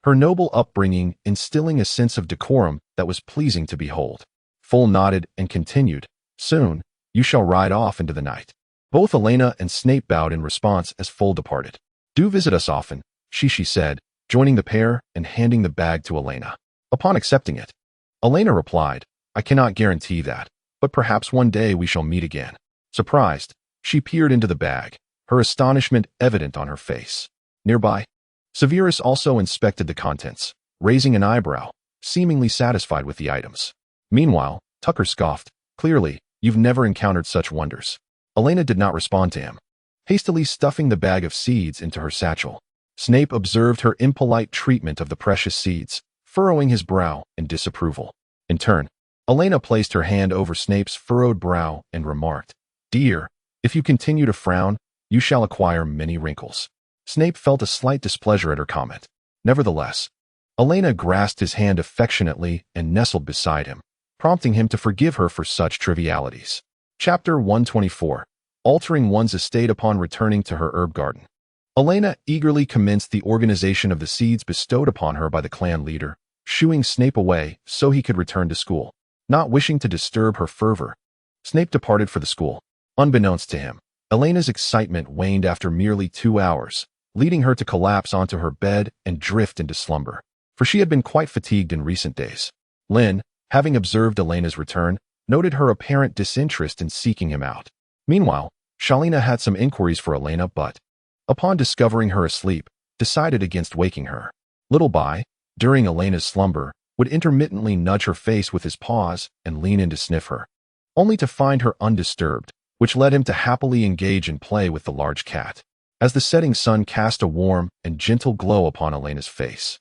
her noble upbringing instilling a sense of decorum that was pleasing to behold. Full nodded and continued, "Soon, you shall ride off into the night. Both Elena and Snape bowed in response as Full departed. "Do visit us often," she said, joining the pair and handing the bag to Elena. Upon accepting it, Elena replied, "I cannot guarantee that, but perhaps one day we shall meet again." Surprised, she peered into the bag, her astonishment evident on her face. Nearby, Severus also inspected the contents, raising an eyebrow, seemingly satisfied with the items. Meanwhile, Tucker scoffed, "Clearly, you've never encountered such wonders." Elena did not respond to him, hastily stuffing the bag of seeds into her satchel. Snape observed her impolite treatment of the precious seeds, furrowing his brow in disapproval. In turn, Elena placed her hand over Snape's furrowed brow and remarked, "Dear, if you continue to frown, you shall acquire many wrinkles." Snape felt a slight displeasure at her comment. Nevertheless, Elena grasped his hand affectionately and nestled beside him, prompting him to forgive her for such trivialities. Chapter 124. Altering one's estate upon returning to her herb garden. Elena eagerly commenced the organization of the seeds bestowed upon her by the clan leader, shooing Snape away so he could return to school. Not wishing to disturb her fervor, Snape departed for the school. Unbeknownst to him, Elena's excitement waned after merely 2 hours, leading her to collapse onto her bed and drift into slumber, for she had been quite fatigued in recent days. Lynn, having observed Elena's return, noted her apparent disinterest in seeking him out. Meanwhile, Shalina had some inquiries for Elena but, upon discovering her asleep, decided against waking her. Little By, during Elena's slumber, would intermittently nudge her face with his paws and lean in to sniff her, only to find her undisturbed, which led him to happily engage in play with the large cat. As the setting sun cast a warm and gentle glow upon Elena's face,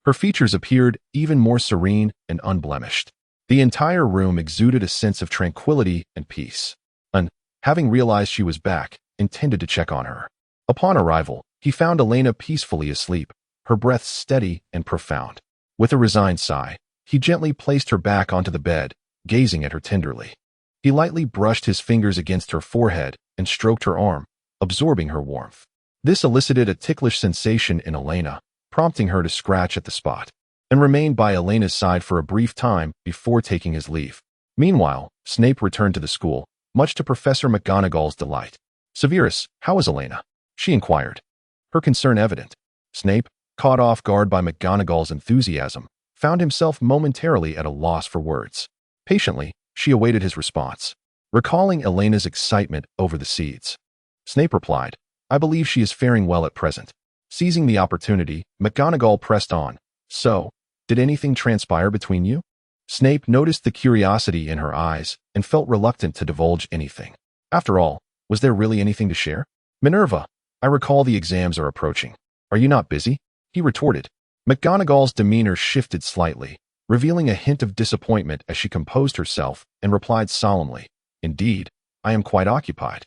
her features appeared even more serene and unblemished. The entire room exuded a sense of tranquility and peace. And, having realized she was back, intended to check on her. Upon arrival, he found Elena peacefully asleep, her breath steady and profound. With a resigned sigh, he gently placed her back onto the bed, gazing at her tenderly. He lightly brushed his fingers against her forehead and stroked her arm, absorbing her warmth. This elicited a ticklish sensation in Elena, prompting her to scratch at the spot, and remained by Elena's side for a brief time before taking his leave. Meanwhile, Snape returned to the school, much to Professor McGonagall's delight. "Severus, how is Elena?" she inquired, her concern evident. Snape, caught off guard by McGonagall's enthusiasm, found himself momentarily at a loss for words. Patiently, she awaited his response, recalling Elena's excitement over the seeds. Snape replied, "I believe she is faring well at present." Seizing the opportunity, McGonagall pressed on, "So, did anything transpire between you?" Snape noticed the curiosity in her eyes and felt reluctant to divulge anything. After all, was there really anything to share? "Minerva, I recall the exams are approaching. Are you not busy?" he retorted. McGonagall's demeanor shifted slightly, revealing a hint of disappointment as she composed herself and replied solemnly, "Indeed, I am quite occupied.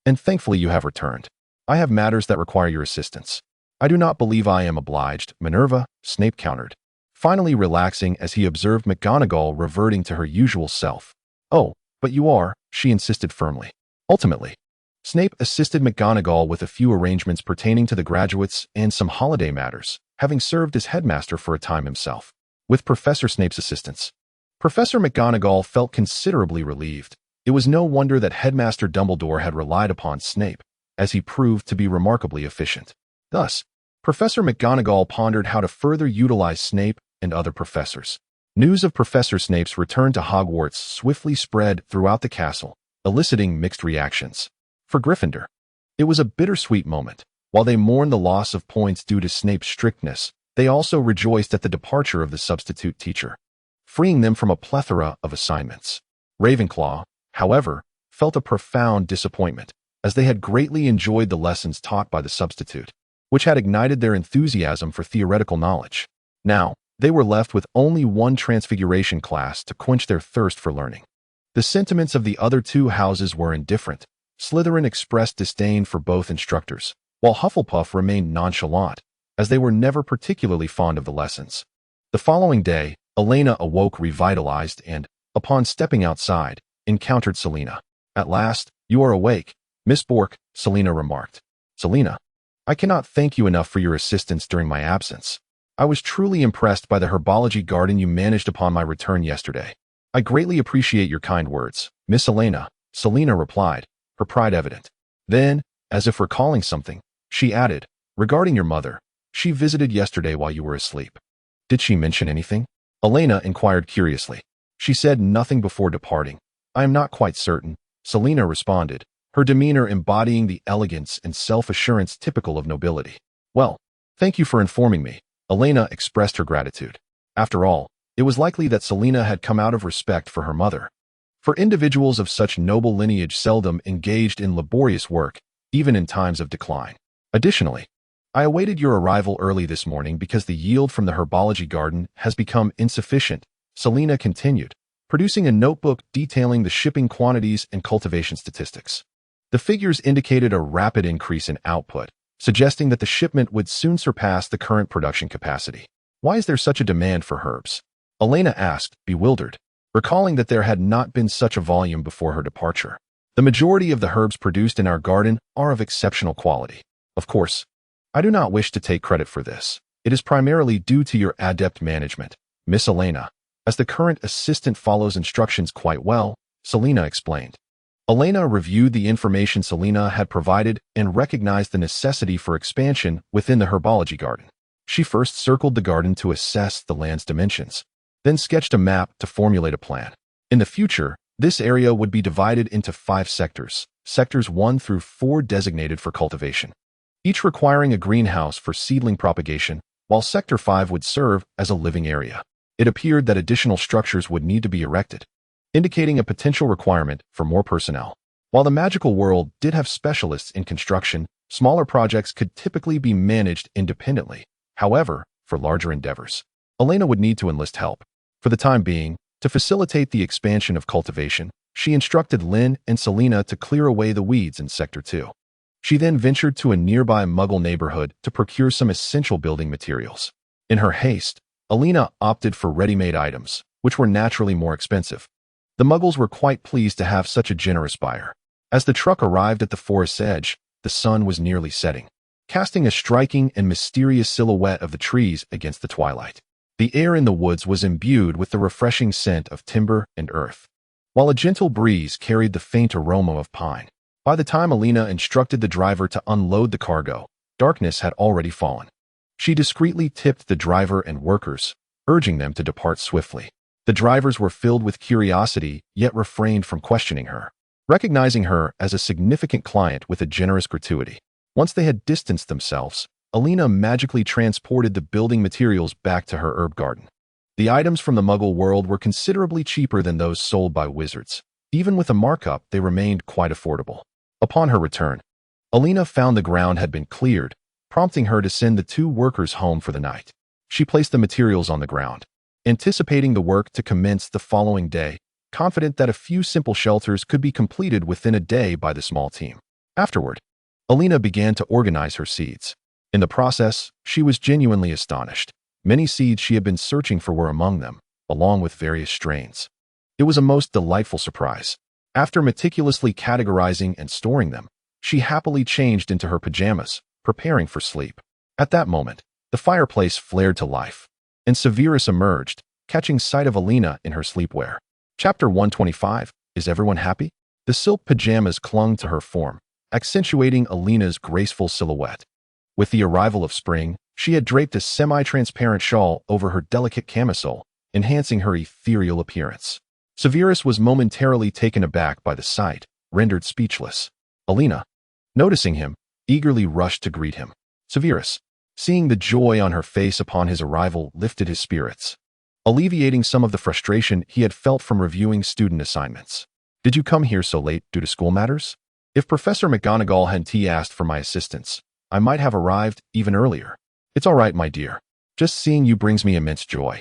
And thankfully you have returned. I have matters that require your assistance." "I do not believe I am obliged, Minerva," Snape countered, finally relaxing as he observed McGonagall reverting to her usual self. "Oh, but you are," she insisted firmly. Ultimately, Snape assisted McGonagall with a few arrangements pertaining to the graduates and some holiday matters, having served as headmaster for a time himself. With Professor Snape's assistance, Professor McGonagall felt considerably relieved. It was no wonder that Headmaster Dumbledore had relied upon Snape, as he proved to be remarkably efficient. Thus, Professor McGonagall pondered how to further utilize Snape and other professors. News of Professor Snape's return to Hogwarts swiftly spread throughout the castle, eliciting mixed reactions. For Gryffindor, it was a bittersweet moment. While they mourned the loss of points due to Snape's strictness, they also rejoiced at the departure of the substitute teacher, freeing them from a plethora of assignments. Ravenclaw, however, felt a profound disappointment, as they had greatly enjoyed the lessons taught by the substitute, which had ignited their enthusiasm for theoretical knowledge. Now, they were left with only one transfiguration class to quench their thirst for learning. The sentiments of the other two houses were indifferent. Slytherin expressed disdain for both instructors, while Hufflepuff remained nonchalant, as they were never particularly fond of the lessons. The following day, Elena awoke revitalized and, upon stepping outside, encountered Selena. "At last, you are awake, Miss Bork," Selena remarked. "Selena, I cannot thank you enough for your assistance during my absence. I was truly impressed by the herbology garden you managed upon my return yesterday." "I greatly appreciate your kind words, Miss Elena," Selena replied, her pride evident. Then, as if recalling something, she added, "Regarding your mother, she visited yesterday while you were asleep. Did she mention anything?" Elena inquired curiously. "She said nothing before departing. I am not quite certain," Selena responded, her demeanor embodying the elegance and self-assurance typical of nobility. "Well, thank you for informing me." Elena expressed her gratitude. After all, it was likely that Selena had come out of respect for her mother. For individuals of such noble lineage seldom engaged in laborious work, even in times of decline. Additionally, I awaited your arrival early this morning because the yield from the herbology garden has become insufficient, Selena continued, producing a notebook detailing the shipping quantities and cultivation statistics. The figures indicated a rapid increase in output, suggesting that the shipment would soon surpass the current production capacity. "Why is there such a demand for herbs?" Elena asked, bewildered, recalling that there had not been such a volume before her departure. "The majority of the herbs produced in our garden are of exceptional quality. Of course, I do not wish to take credit for this. It is primarily due to your adept management, Miss Elena, as the current assistant follows instructions quite well," Selena explained. Elena reviewed the information Selena had provided and recognized the necessity for expansion within the herbology garden. She first circled the garden to assess the land's dimensions, then sketched a map to formulate a plan. In the future, this area would be divided into 5 sectors, sectors 1 through 4 designated for cultivation, each requiring a greenhouse for seedling propagation, while Sector 5 would serve as a living area. It appeared that additional structures would need to be erected, indicating a potential requirement for more personnel. While the magical world did have specialists in construction, smaller projects could typically be managed independently. However, for larger endeavors, Elena would need to enlist help. For the time being, to facilitate the expansion of cultivation, she instructed Lynn and Selena to clear away the weeds in Sector 2. She then ventured to a nearby Muggle neighborhood to procure some essential building materials. In her haste, Elena opted for ready-made items, which were naturally more expensive. The Muggles were quite pleased to have such a generous buyer. As the truck arrived at the forest's edge, the sun was nearly setting, casting a striking and mysterious silhouette of the trees against the twilight. The air in the woods was imbued with the refreshing scent of timber and earth, while a gentle breeze carried the faint aroma of pine. By the time Elena instructed the driver to unload the cargo, darkness had already fallen. She discreetly tipped the driver and workers, urging them to depart swiftly. The drivers were filled with curiosity, yet refrained from questioning her, recognizing her as a significant client with a generous gratuity. Once they had distanced themselves, Elena magically transported the building materials back to her herb garden. The items from the Muggle world were considerably cheaper than those sold by wizards. Even with a markup, they remained quite affordable. Upon her return, Elena found the ground had been cleared, prompting her to send the 2 workers home for the night. She placed the materials on the ground, anticipating the work to commence the following day, confident that a few simple shelters could be completed within a day by the small team. Afterward, Elena began to organize her seeds. In the process, she was genuinely astonished. Many seeds she had been searching for were among them, along with various strains. It was a most delightful surprise. After meticulously categorizing and storing them, she happily changed into her pajamas, preparing for sleep. At that moment, the fireplace flared to life, and Severus emerged, catching sight of Elena in her sleepwear. Chapter 125, Is Everyone Happy? The silk pajamas clung to her form, accentuating Elena's graceful silhouette. With the arrival of spring, she had draped a semi-transparent shawl over her delicate camisole, enhancing her ethereal appearance. Severus was momentarily taken aback by the sight, rendered speechless. Elena, noticing him, eagerly rushed to greet him. Severus, seeing the joy on her face upon his arrival, lifted his spirits, alleviating some of the frustration he had felt from reviewing student assignments. "Did you come here so late due to school matters? If Professor McGonagall hadn't asked for my assistance, I might have arrived even earlier." "It's all right, my dear. Just seeing you brings me immense joy.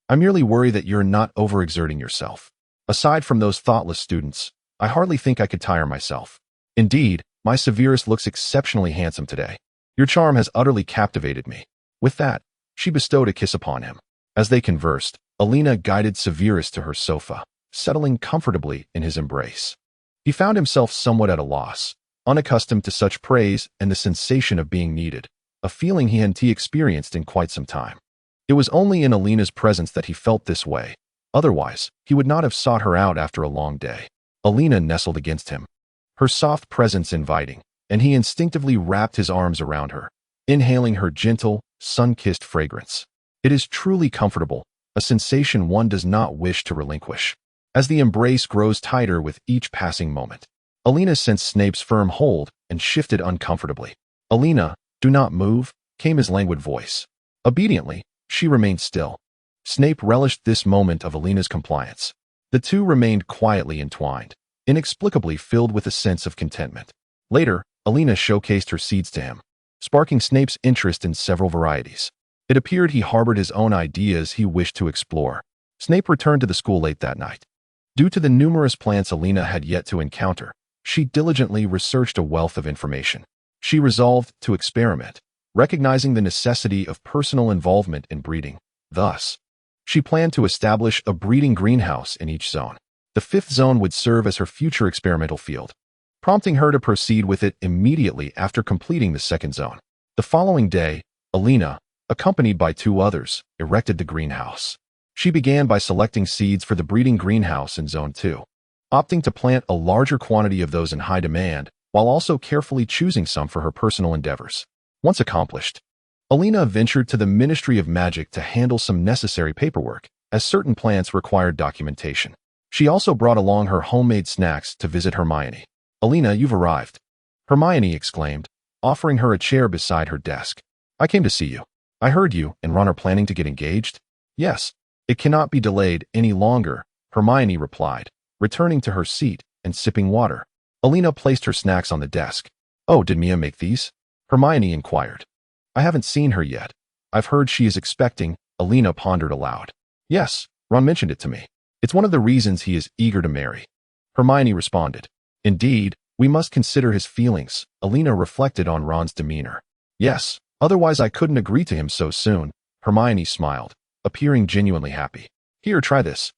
I merely worry that you're not overexerting yourself. Aside from those thoughtless students, I hardly think I could tire myself. Indeed, my Severus looks exceptionally handsome today. Your charm has utterly captivated me." With that, she bestowed a kiss upon him. As they conversed, Elena guided Severus to her sofa, settling comfortably in his embrace. He found himself somewhat at a loss, unaccustomed to such praise and the sensation of being needed, a feeling he hadn't experienced in quite some time. It was only in Elena's presence that he felt this way. Otherwise, he would not have sought her out after a long day. Elena nestled against him, her soft presence inviting, and he instinctively wrapped his arms around her, inhaling her gentle, sun-kissed fragrance. It is truly comfortable, a sensation one does not wish to relinquish. As the embrace grows tighter with each passing moment, Elena sensed Snape's firm hold and shifted uncomfortably. "Elena, do not move," came his languid voice. Obediently, she remained still. Snape relished this moment of Elena's compliance. The two remained quietly entwined, inexplicably filled with a sense of contentment. Later, Elena showcased her seeds to him, sparking Snape's interest in several varieties. It appeared he harbored his own ideas he wished to explore. Snape returned to the school late that night. Due to the numerous plants Elena had yet to encounter, she diligently researched a wealth of information. She resolved to experiment, recognizing the necessity of personal involvement in breeding. Thus, she planned to establish a breeding greenhouse in each zone. The fifth zone would serve as her future experimental field, prompting her to proceed with it immediately after completing the second zone. The following day, Elena, accompanied by two others, erected the greenhouse. She began by selecting seeds for the breeding greenhouse in Zone 2, opting to plant a larger quantity of those in high demand, while also carefully choosing some for her personal endeavors. Once accomplished, Elena ventured to the Ministry of Magic to handle some necessary paperwork, as certain plants required documentation. She also brought along her homemade snacks to visit Hermione. "Elena, you've arrived," Hermione exclaimed, offering her a chair beside her desk. "I came to see you. I heard you and Ron are planning to get engaged?" "Yes. It cannot be delayed any longer," Hermione replied, returning to her seat and sipping water. Elena placed her snacks on the desk. "Oh, did Mia make these?" Hermione inquired. "I haven't seen her yet. I've heard she is expecting," Elena pondered aloud. "Yes, Ron mentioned it to me. It's one of the reasons he is eager to marry," Hermione responded. "Indeed, we must consider his feelings," Elena reflected on Ron's demeanor. "Yes, otherwise I couldn't agree to him so soon," Hermione smiled, appearing genuinely happy. "Here, try this.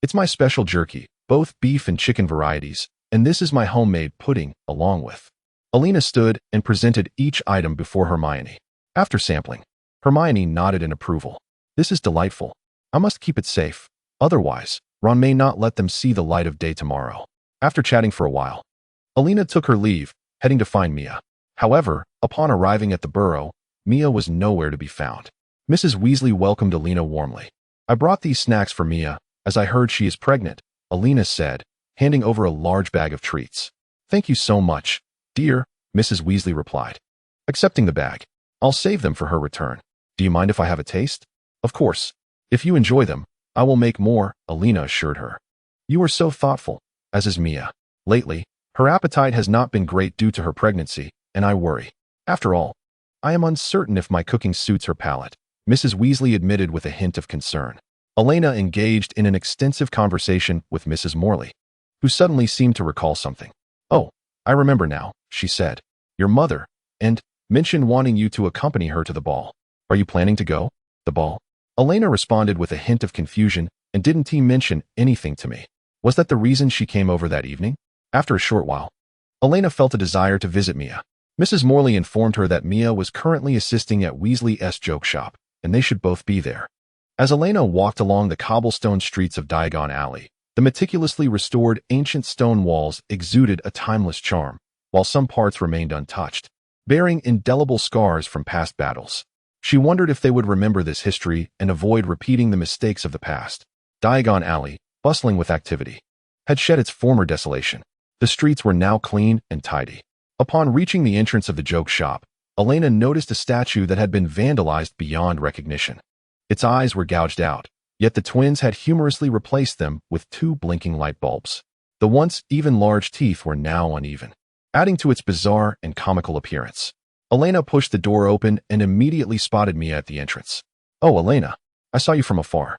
It's my special jerky, both beef and chicken varieties, and this is my homemade pudding, along with." Elena stood and presented each item before Hermione. After sampling, Hermione nodded in approval. "This is delightful. I must keep it safe. Otherwise, Ron may not let them see the light of day tomorrow." After chatting for a while, Elena took her leave, heading to find Mia. However, upon arriving at the burrow, Mia was nowhere to be found. Mrs. Weasley welcomed Elena warmly. "I brought these snacks for Mia, as I heard she is pregnant," Elena said, handing over a large bag of treats. "Thank you so much, dear," Mrs. Weasley replied, accepting the bag. "I'll save them for her return. Do you mind if I have a taste?" "Of course. If you enjoy them, I will make more," Elena assured her. "You are so thoughtful," as is Mia. "Lately, her appetite has not been great due to her pregnancy, and I worry. After all, I am uncertain if my cooking suits her palate," Mrs. Weasley admitted with a hint of concern. Elena engaged in an extensive conversation with Mrs. Morley, who suddenly seemed to recall something. "Oh, I remember now," she said. "Your mother, and mentioned wanting you to accompany her to the ball. Are you planning to go?" "The ball?" Elena responded with a hint of confusion. "And didn't he mention anything to me? Was that the reason she came over that evening?" After a short while, Elena felt a desire to visit Mia. Mrs. Morley informed her that Mia was currently assisting at Weasley's joke shop, and they should both be there. As Elena walked along the cobblestone streets of Diagon Alley, the meticulously restored ancient stone walls exuded a timeless charm, while some parts remained untouched, bearing indelible scars from past battles. She wondered if they would remember this history and avoid repeating the mistakes of the past. Diagon Alley, bustling with activity, had shed its former desolation. The streets were now clean and tidy. Upon reaching the entrance of the joke shop, Elena noticed a statue that had been vandalized beyond recognition. Its eyes were gouged out, yet the twins had humorously replaced them with two blinking light bulbs. The once even large teeth were now uneven, adding to its bizarre and comical appearance. Elena pushed the door open and immediately spotted Mia at the entrance. "Oh, Elena, I saw you from afar.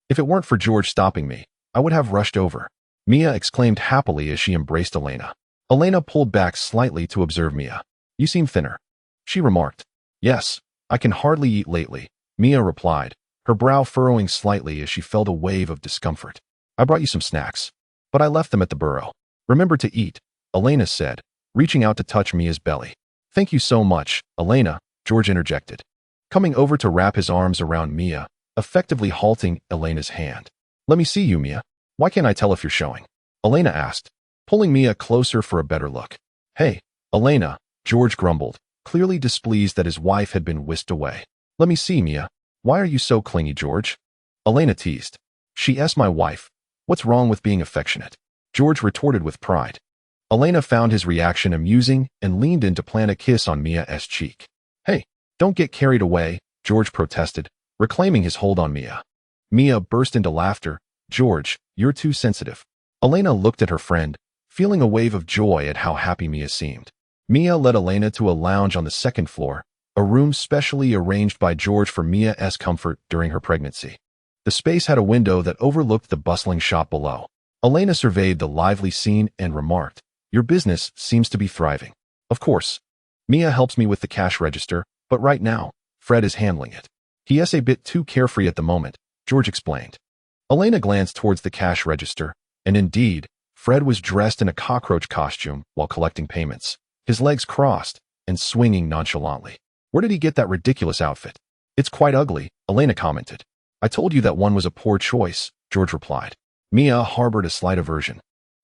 If it weren't for George stopping me, I would have rushed over," Mia exclaimed happily as she embraced Elena. Elena pulled back slightly to observe Mia. "You seem thinner," she remarked. "Yes, I can hardly eat lately," Mia replied, her brow furrowing slightly as she felt a wave of discomfort. "I brought you some snacks, but I left them at the burrow. Remember to eat," Elena said, reaching out to touch Mia's belly. "Thank you so much, Elena," George interjected, coming over to wrap his arms around Mia, effectively halting Elena's hand. "Let me see you, Mia. Why can't I tell if you're showing?" Elena asked, pulling Mia closer for a better look. "Hey, Elena," George grumbled, clearly displeased that his wife had been whisked away. Let me see, Mia. Why are you so clingy, George? Elena teased. She's my wife. What's wrong with being affectionate? George retorted with pride. Elena found his reaction amusing and leaned in to plant a kiss on Mia's cheek. Hey, don't get carried away, George protested, reclaiming his hold on Mia. Mia burst into laughter. George, you're too sensitive. Elena looked at her friend, feeling a wave of joy at how happy Mia seemed. Mia led Elena to a lounge on the second floor, a room specially arranged by George for Mia's comfort during her pregnancy. The space had a window that overlooked the bustling shop below. Elena surveyed the lively scene and remarked, Your business seems to be thriving. Of course. Mia helps me with the cash register, but right now, Fred is handling it. He's a bit too carefree at the moment, George explained. Elena glanced towards the cash register, and indeed, Fred was dressed in a cockroach costume while collecting payments, his legs crossed and swinging nonchalantly. Where did he get that ridiculous outfit? It's quite ugly, Elena commented. I told you that one was a poor choice, George replied. Mia harbored a slight aversion.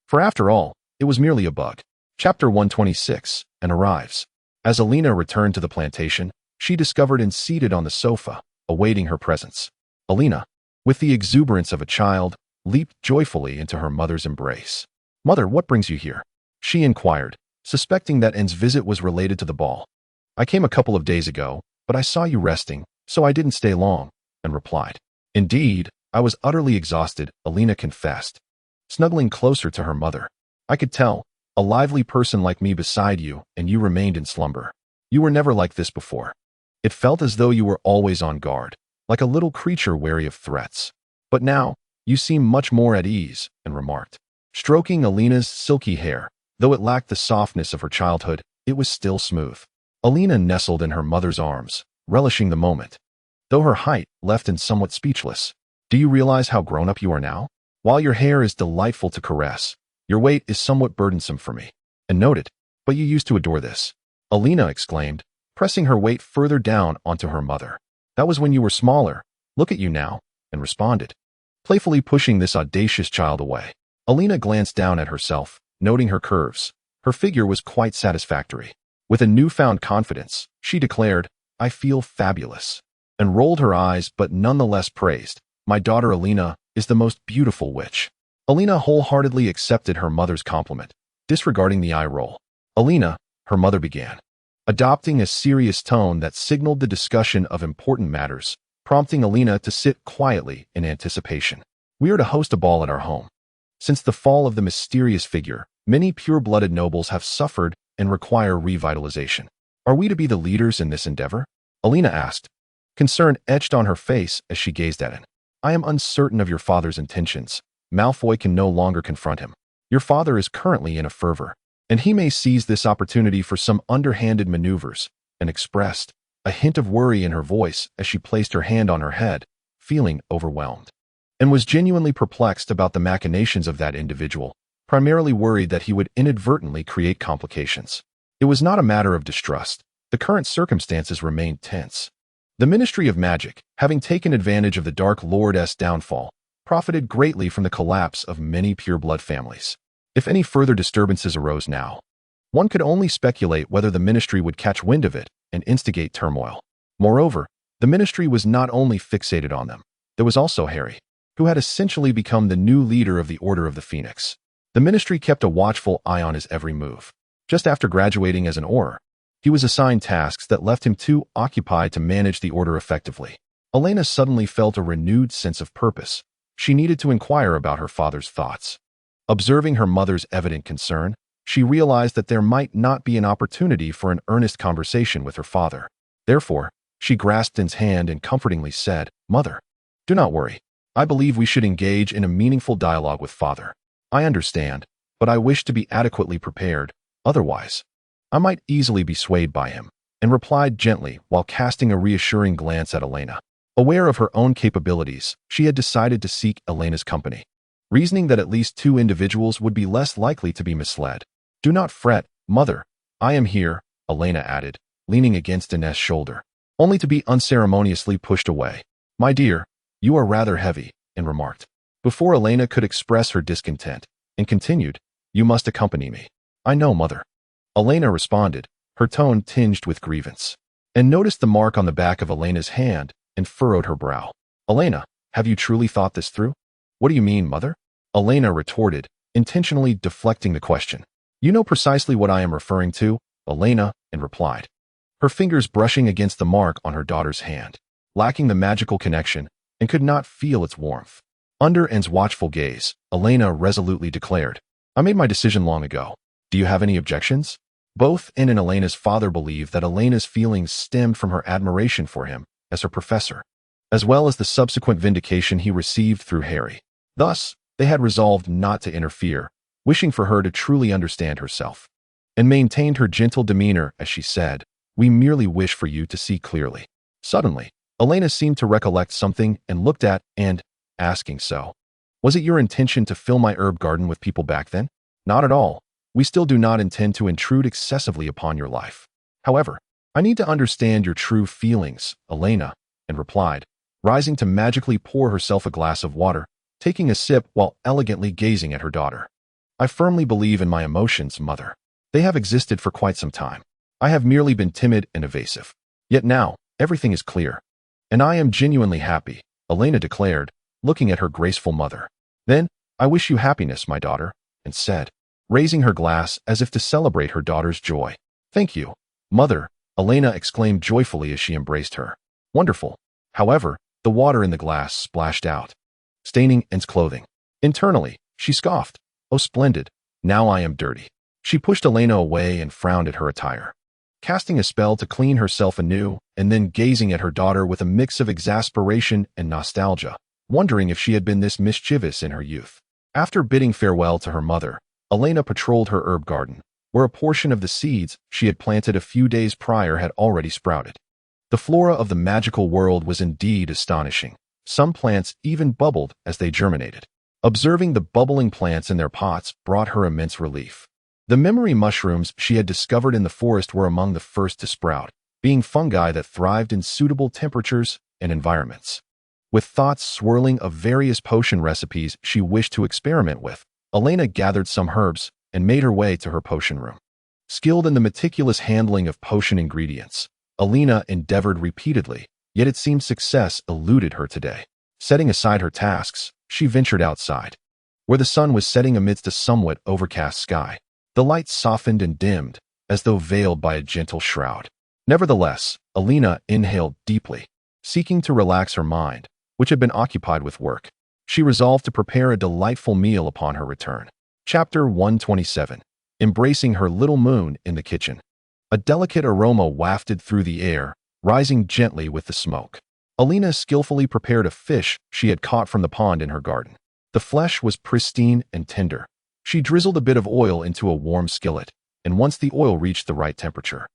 For after all, it was merely a bug. Chapter 126, And arrives. As Elena returned to the plantation, she discovered and seated on the sofa, awaiting her presence. Elena, with the exuberance of a child, leaped joyfully into her mother's embrace. Mother, what brings you here? She inquired, suspecting that N's visit was related to the ball. I came a couple of days ago, but I saw you resting, so I didn't stay long, N replied. Indeed, I was utterly exhausted, Elena confessed, snuggling closer to her mother. I could tell, a lively person like me beside you, and you remained in slumber. You were never like this before. It felt as though you were always on guard, like a little creature wary of threats. But now, you seem much more at ease, N remarked. Stroking Elena's silky hair, though it lacked the softness of her childhood, it was still smooth. Elena nestled in her mother's arms, relishing the moment. Though her height left N somewhat speechless. Do you realize how grown-up you are now? While your hair is delightful to caress, your weight is somewhat burdensome for me. And noted, but you used to adore this. Elena exclaimed, pressing her weight further down onto her mother. That was when you were smaller. Look at you now, and responded, playfully pushing this audacious child away. Elena glanced down at herself, noting her curves. Her figure was quite satisfactory. With a newfound confidence, she declared, I feel fabulous, and rolled her eyes but nonetheless praised, my daughter Elena is the most beautiful witch. Elena wholeheartedly accepted her mother's compliment, disregarding the eye roll. Elena, her mother began, adopting a serious tone that signaled the discussion of important matters, prompting Elena to sit quietly in anticipation. We are to host a ball at our home. Since the fall of the mysterious figure, many pure-blooded nobles have suffered and require revitalization. Are we to be the leaders in this endeavor? Elena asked, concern etched on her face as she gazed at it. I am uncertain of your father's intentions. Malfoy can no longer confront him. Your father is currently in a fervor, and he may seize this opportunity for some underhanded maneuvers, and expressed a hint of worry in her voice as she placed her hand on her head, feeling overwhelmed, and was genuinely perplexed about the machinations of that individual, primarily worried that he would inadvertently create complications. It was not a matter of distrust. The current circumstances remained tense. The Ministry of Magic, having taken advantage of the Dark Lord's downfall, profited greatly from the collapse of many pureblood families. If any further disturbances arose now, one could only speculate whether the Ministry would catch wind of it and instigate turmoil. Moreover, the Ministry was not only fixated on them, there was also Harry, who had essentially become the new leader of the Order of the Phoenix. The Ministry kept a watchful eye on his every move. Just after graduating as an Auror, he was assigned tasks that left him too occupied to manage the Order effectively. Elena suddenly felt a renewed sense of purpose. She needed to inquire about her father's thoughts. Observing her mother's evident concern, she realized that there might not be an opportunity for an earnest conversation with her father. Therefore, she grasped N's hand and comfortingly said, Mother, do not worry. I believe we should engage in a meaningful dialogue with Father. I understand, but I wish to be adequately prepared. Otherwise, I might easily be swayed by him, and replied gently while casting a reassuring glance at Elena. Aware of her own capabilities, she had decided to seek Elena's company, reasoning that at least two individuals would be less likely to be misled. Do not fret, Mother. I am here, Elena added, leaning against Inez's shoulder, only to be unceremoniously pushed away. My dear, you are rather heavy, N remarked, before Elena could express her discontent, and continued, you must accompany me. I know, Mother. Elena responded, her tone tinged with grievance, and noticed the mark on the back of Elena's hand and furrowed her brow. Elena, have you truly thought this through? What do you mean, mother? Elena retorted, intentionally deflecting the question. You know precisely what I am referring to, Elena, and replied, her fingers brushing against the mark on her daughter's hand, lacking the magical connection, and could not feel its warmth. Under N's watchful gaze, Elena resolutely declared, I made my decision long ago. Do you have any objections? Both N and Elena's father believed that Elena's feelings stemmed from her admiration for him as her professor, as well as the subsequent vindication he received through Harry. Thus, they had resolved not to interfere, wishing for her to truly understand herself, and maintained her gentle demeanor as she said, We merely wish for you to see clearly. Suddenly, Elena seemed to recollect something and looked at And, asking so. Was it your intention to fill my herb garden with people back then? Not at all. We still do not intend to intrude excessively upon your life. However, I need to understand your true feelings, Elena, and replied, rising to magically pour herself a glass of water, taking a sip while elegantly gazing at her daughter. I firmly believe in my emotions, mother. They have existed for quite some time. I have merely been timid and evasive. Yet now, everything is clear. And I am genuinely happy, Elena declared, looking at her graceful mother. Then, I wish you happiness, my daughter, and said, raising her glass as if to celebrate her daughter's joy. Thank you, mother, Elena exclaimed joyfully as she embraced her. Wonderful. However, the water in the glass splashed out, staining N's clothing. Internally, she scoffed. Oh, splendid. Now I am dirty. She pushed Elena away and frowned at her attire, casting a spell to clean herself anew, and then gazing at her daughter with a mix of exasperation and nostalgia, wondering if she had been this mischievous in her youth. After bidding farewell to her mother, Elena patrolled her herb garden, where a portion of the seeds she had planted a few days prior had already sprouted. The flora of the magical world was indeed astonishing. Some plants even bubbled as they germinated. Observing the bubbling plants in their pots brought her immense relief. The memory mushrooms she had discovered in the forest were among the first to sprout, being fungi that thrived in suitable temperatures and environments. With thoughts swirling of various potion recipes she wished to experiment with, Elena gathered some herbs and made her way to her potion room. Skilled in the meticulous handling of potion ingredients, Elena endeavored repeatedly, yet it seemed success eluded her today. Setting aside her tasks, she ventured outside, where the sun was setting amidst a somewhat overcast sky. The light softened and dimmed, as though veiled by a gentle shroud. Nevertheless, Elena inhaled deeply, seeking to relax her mind, which had been occupied with work. She resolved to prepare a delightful meal upon her return. Chapter 127. Embracing her little moon in the kitchen. A delicate aroma wafted through the air, rising gently with the smoke. Elena skillfully prepared a fish she had caught from the pond in her garden. The flesh was pristine and tender. She drizzled a bit of oil into a warm skillet, and once the oil reached the right temperature,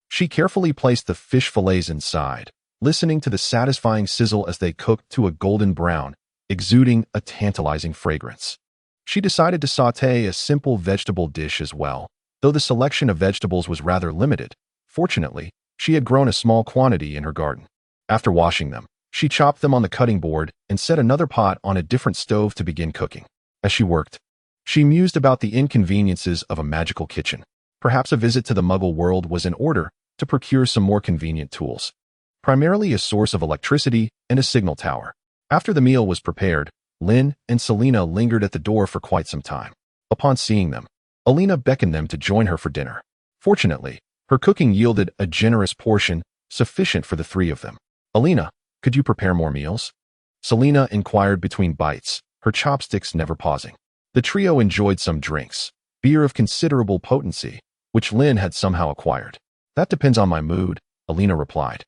she carefully placed the fish fillets inside, listening to the satisfying sizzle as they cooked to a golden brown, exuding a tantalizing fragrance. She decided to sauté a simple vegetable dish as well, though the selection of vegetables was rather limited. Fortunately, she had grown a small quantity in her garden. After washing them, she chopped them on the cutting board and set another pot on a different stove to begin cooking. As she worked, she mused about the inconveniences of a magical kitchen. Perhaps a visit to the Muggle world was in order to procure some more convenient tools, primarily a source of electricity and a signal tower. After the meal was prepared, Lynn and Selena lingered at the door for quite some time. Upon seeing them, Elena beckoned them to join her for dinner. Fortunately, her cooking yielded a generous portion sufficient for the three of them. Elena, could you prepare more meals? Selena inquired between bites, her chopsticks never pausing. The trio enjoyed some drinks, beer of considerable potency, which Lynn had somehow acquired. That depends on my mood, Elena replied,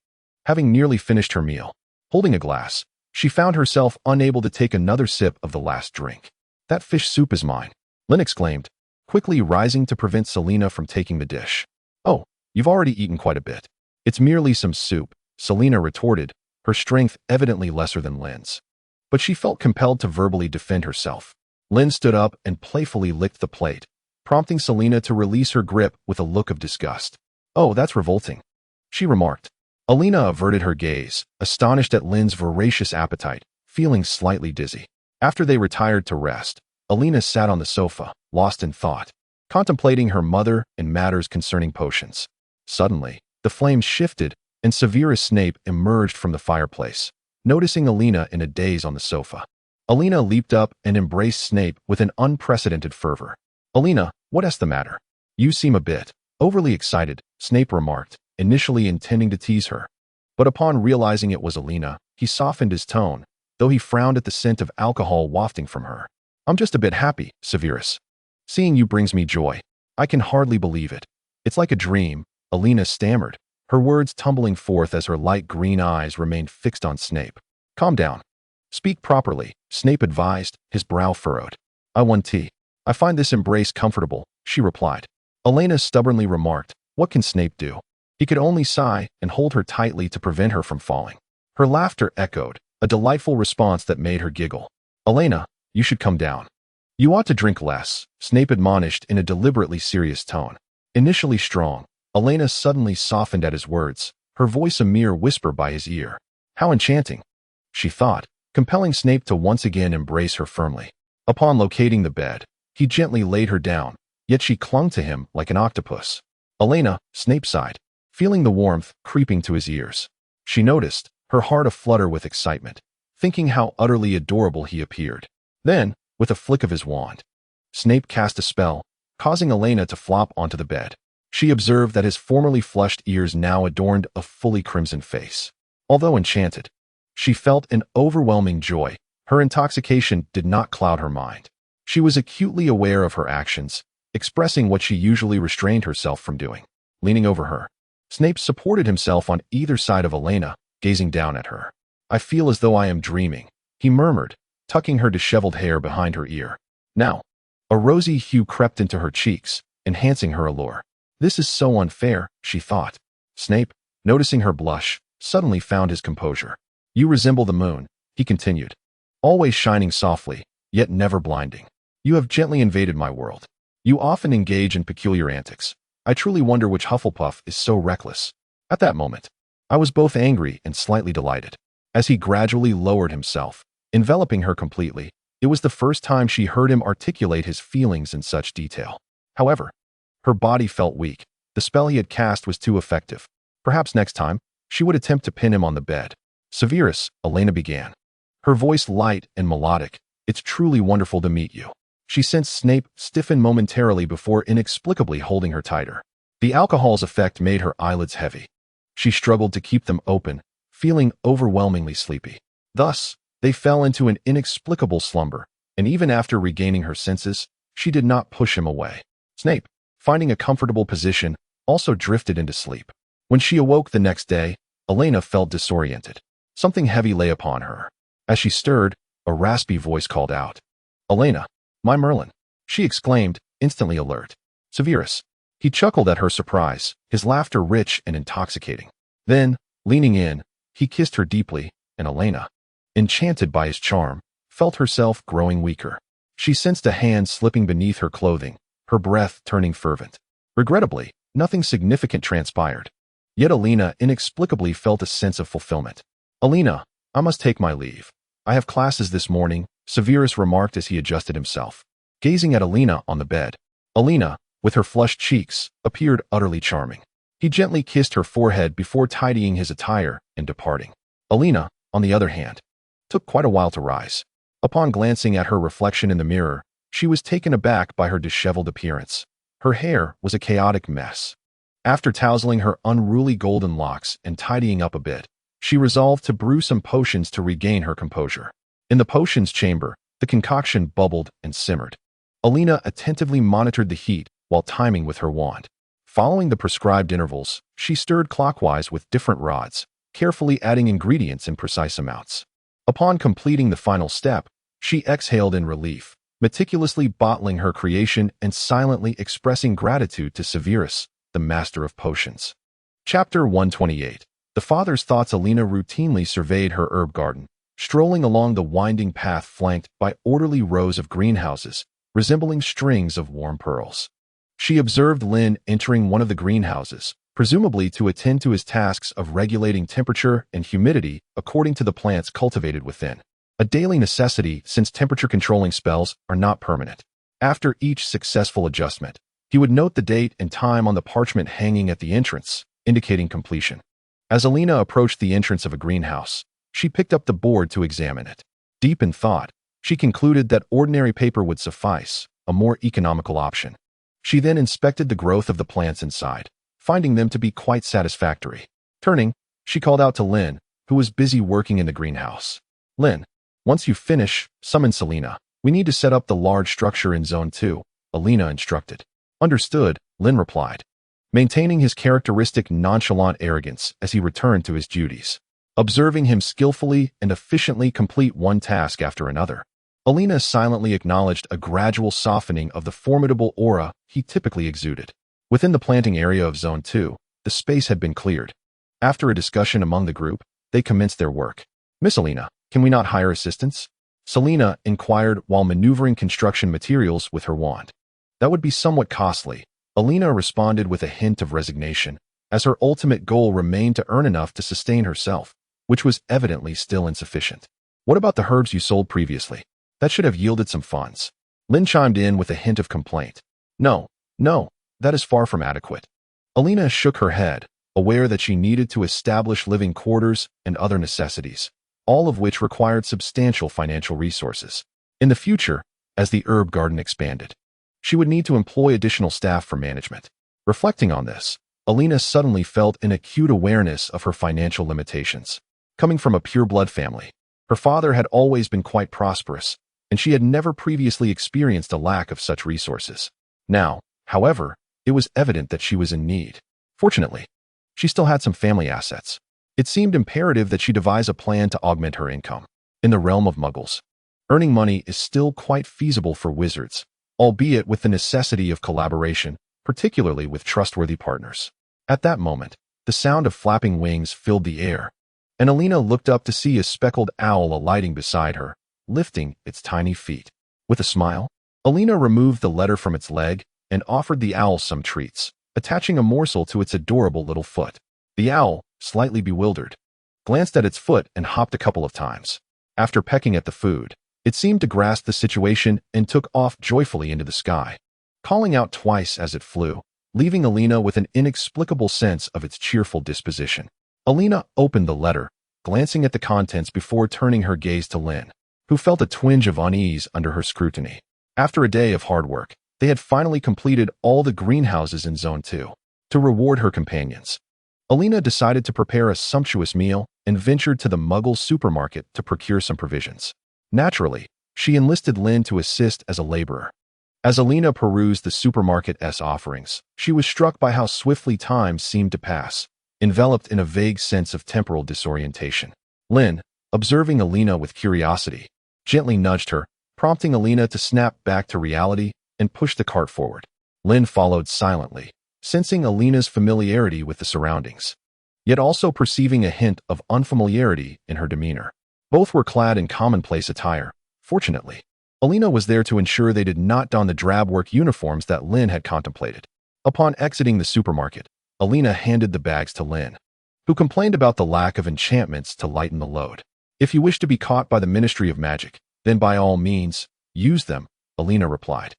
having nearly finished her meal. Holding a glass, she found herself unable to take another sip of the last drink. That fish soup is mine, Lynn exclaimed, quickly rising to prevent Selena from taking the dish. Oh, you've already eaten quite a bit. It's merely some soup, Selena retorted, her strength evidently lesser than Lynn's. But she felt compelled to verbally defend herself. Lynn stood up and playfully licked the plate, prompting Selena to release her grip with a look of disgust. Oh, that's revolting, she remarked. Elena averted her gaze, astonished at Lynn's voracious appetite, feeling slightly dizzy. After they retired to rest, Elena sat on the sofa, lost in thought, contemplating her mother and matters concerning potions. Suddenly, the flames shifted, and Severus Snape emerged from the fireplace, noticing Elena in a daze on the sofa. Elena leaped up and embraced Snape with an unprecedented fervor. "Elena, what's the matter? You seem a bit overly excited," Snape remarked, initially intending to tease her. But upon realizing it was Elena, he softened his tone, though he frowned at the scent of alcohol wafting from her. "I'm just a bit happy, Severus. Seeing you brings me joy. I can hardly believe it. It's like a dream," Elena stammered, her words tumbling forth as her light green eyes remained fixed on Snape. "Calm down. Speak properly," Snape advised, his brow furrowed. "I want tea." "I find this embrace comfortable," she replied. Elena stubbornly remarked, "What can Snape do?" He could only sigh and hold her tightly to prevent her from falling. Her laughter echoed, a delightful response that made her giggle. "Elena, you should come down. You ought to drink less," Snape admonished in a deliberately serious tone. Initially strong, Elena suddenly softened at his words, her voice a mere whisper by his ear. How enchanting, she thought, compelling Snape to once again embrace her firmly. Upon locating the bed, he gently laid her down, yet she clung to him like an octopus. "Elena," Snape sighed, feeling the warmth creeping to his ears. She noticed, her heart aflutter with excitement, thinking how utterly adorable he appeared. Then, with a flick of his wand, Snape cast a spell, causing Elena to flop onto the bed. She observed that his formerly flushed ears now adorned a fully crimson face. Although enchanted, she felt an overwhelming joy. Her intoxication did not cloud her mind. She was acutely aware of her actions, expressing what she usually restrained herself from doing. Leaning over her, Snape supported himself on either side of Elena, gazing down at her. "I feel as though I am dreaming," he murmured, tucking her disheveled hair behind her ear. Now, a rosy hue crept into her cheeks, enhancing her allure. "This is so unfair," she thought. Snape, noticing her blush, suddenly found his composure. "You resemble the moon," he continued, "always shining softly, yet never blinding. You have gently invaded my world. You often engage in peculiar antics. I truly wonder which Hufflepuff is so reckless." At that moment, I was both angry and slightly delighted. As he gradually lowered himself, enveloping her completely, it was the first time she heard him articulate his feelings in such detail. However, her body felt weak. The spell he had cast was too effective. Perhaps next time, she would attempt to pin him on the bed. "Severus," Elena began, her voice light and melodic, "it's truly wonderful to meet you." She sensed Snape stiffen momentarily before inexplicably holding her tighter. The alcohol's effect made her eyelids heavy. She struggled to keep them open, feeling overwhelmingly sleepy. Thus, they fell into an inexplicable slumber, and even after regaining her senses, she did not push him away. Snape, finding a comfortable position, also drifted into sleep. When she awoke the next day, Elena felt disoriented. Something heavy lay upon her. As she stirred, a raspy voice called out, "Elena, my Merlin," she exclaimed, instantly alert. "Severus." He chuckled at her surprise, his laughter rich and intoxicating. Then, leaning in, he kissed her deeply, and Elena, enchanted by his charm, felt herself growing weaker. She sensed a hand slipping beneath her clothing, her breath turning fervent. Regrettably, nothing significant transpired. Yet Elena inexplicably felt a sense of fulfillment. "Elena, I must take my leave. I have classes this morning," Severus remarked as he adjusted himself. Gazing at Elena on the bed, Elena, with her flushed cheeks, appeared utterly charming. He gently kissed her forehead before tidying his attire and departing. Elena, on the other hand, took quite a while to rise. Upon glancing at her reflection in the mirror, she was taken aback by her disheveled appearance. Her hair was a chaotic mess. After tousling her unruly golden locks and tidying up a bit, she resolved to brew some potions to regain her composure. In the potions chamber, the concoction bubbled and simmered. Elena attentively monitored the heat while timing with her wand. Following the prescribed intervals, she stirred clockwise with different rods, carefully adding ingredients in precise amounts. Upon completing the final step, she exhaled in relief, meticulously bottling her creation and silently expressing gratitude to Severus, the master of potions. Chapter 128. The father's thoughts. Elena routinely surveyed her herb garden, strolling along the winding path flanked by orderly rows of greenhouses, resembling strings of warm pearls. She observed Lynn entering one of the greenhouses, presumably to attend to his tasks of regulating temperature and humidity according to the plants cultivated within. A daily necessity since temperature-controlling spells are not permanent. After each successful adjustment, He would note the date and time on the parchment hanging at the entrance, indicating completion. As Elena approached the entrance of a greenhouse, she picked up the board to examine it. Deep in thought, she concluded that ordinary paper would suffice, a more economical option. She then inspected the growth of the plants inside, finding them to be quite satisfactory. Turning, she called out to Lynn, who was busy working in the greenhouse. "Lynn, once you finish, summon Selena. We need to set up the large structure in Zone 2, Elena instructed. Understood, Lynn replied, maintaining his characteristic nonchalant arrogance as he returned to his duties. Observing him skillfully and efficiently complete one task after another, Elena silently acknowledged a gradual softening of the formidable aura he typically exuded. Within the planting area of Zone 2, the space had been cleared. After a discussion among the group, they commenced their work. "Miss Elena, can we not hire assistants?" Selena inquired while maneuvering construction materials with her wand. "That would be somewhat costly," Elena responded with a hint of resignation, as her ultimate goal remained to earn enough to sustain herself, which was evidently still insufficient. "What about the herbs you sold previously? That should have yielded some funds." Lynn chimed in with a hint of complaint. No, that is far from adequate." Elena shook her head, aware that she needed to establish living quarters and other necessities, all of which required substantial financial resources. In the future, as the herb garden expanded, she would need to employ additional staff for management. Reflecting on this, Elena suddenly felt an acute awareness of her financial limitations. Coming from a pure-blood family, her father had always been quite prosperous, and she had never previously experienced a lack of such resources. Now, however, it was evident that she was in need. Fortunately, she still had some family assets. It seemed imperative that she devise a plan to augment her income. In the realm of muggles, earning money is still quite feasible for wizards, albeit with the necessity of collaboration, particularly with trustworthy partners. At that moment, the sound of flapping wings filled the air, and Elena looked up to see a speckled owl alighting beside her, lifting its tiny feet. With a smile, Elena removed the letter from its leg and offered the owl some treats, attaching a morsel to its adorable little foot. The owl, slightly bewildered, glanced at its foot and hopped a couple of times. After pecking at the food, it seemed to grasp the situation and took off joyfully into the sky, calling out twice as it flew, leaving Elena with an inexplicable sense of its cheerful disposition. Elena opened the letter, glancing at the contents before turning her gaze to Lynn, who felt a twinge of unease under her scrutiny. After a day of hard work, they had finally completed all the greenhouses in Zone 2. To reward her companions, Elena decided to prepare a sumptuous meal and ventured to the Muggle supermarket to procure some provisions. Naturally, she enlisted Lynn to assist as a laborer. As Elena perused the supermarket's offerings, she was struck by how swiftly time seemed to pass, enveloped in a vague sense of temporal disorientation. Lynn, observing Elena with curiosity, gently nudged her, prompting Elena to snap back to reality and push the cart forward. Lynn followed silently, sensing Elena's familiarity with the surroundings, yet also perceiving a hint of unfamiliarity in her demeanor. Both were clad in commonplace attire. Fortunately, Elena was there to ensure they did not don the drab work uniforms that Lynn had contemplated. Upon exiting the supermarket, Elena handed the bags to Lynn, who complained about the lack of enchantments to lighten the load. "If you wish to be caught by the Ministry of Magic, then by all means, use them," Elena replied.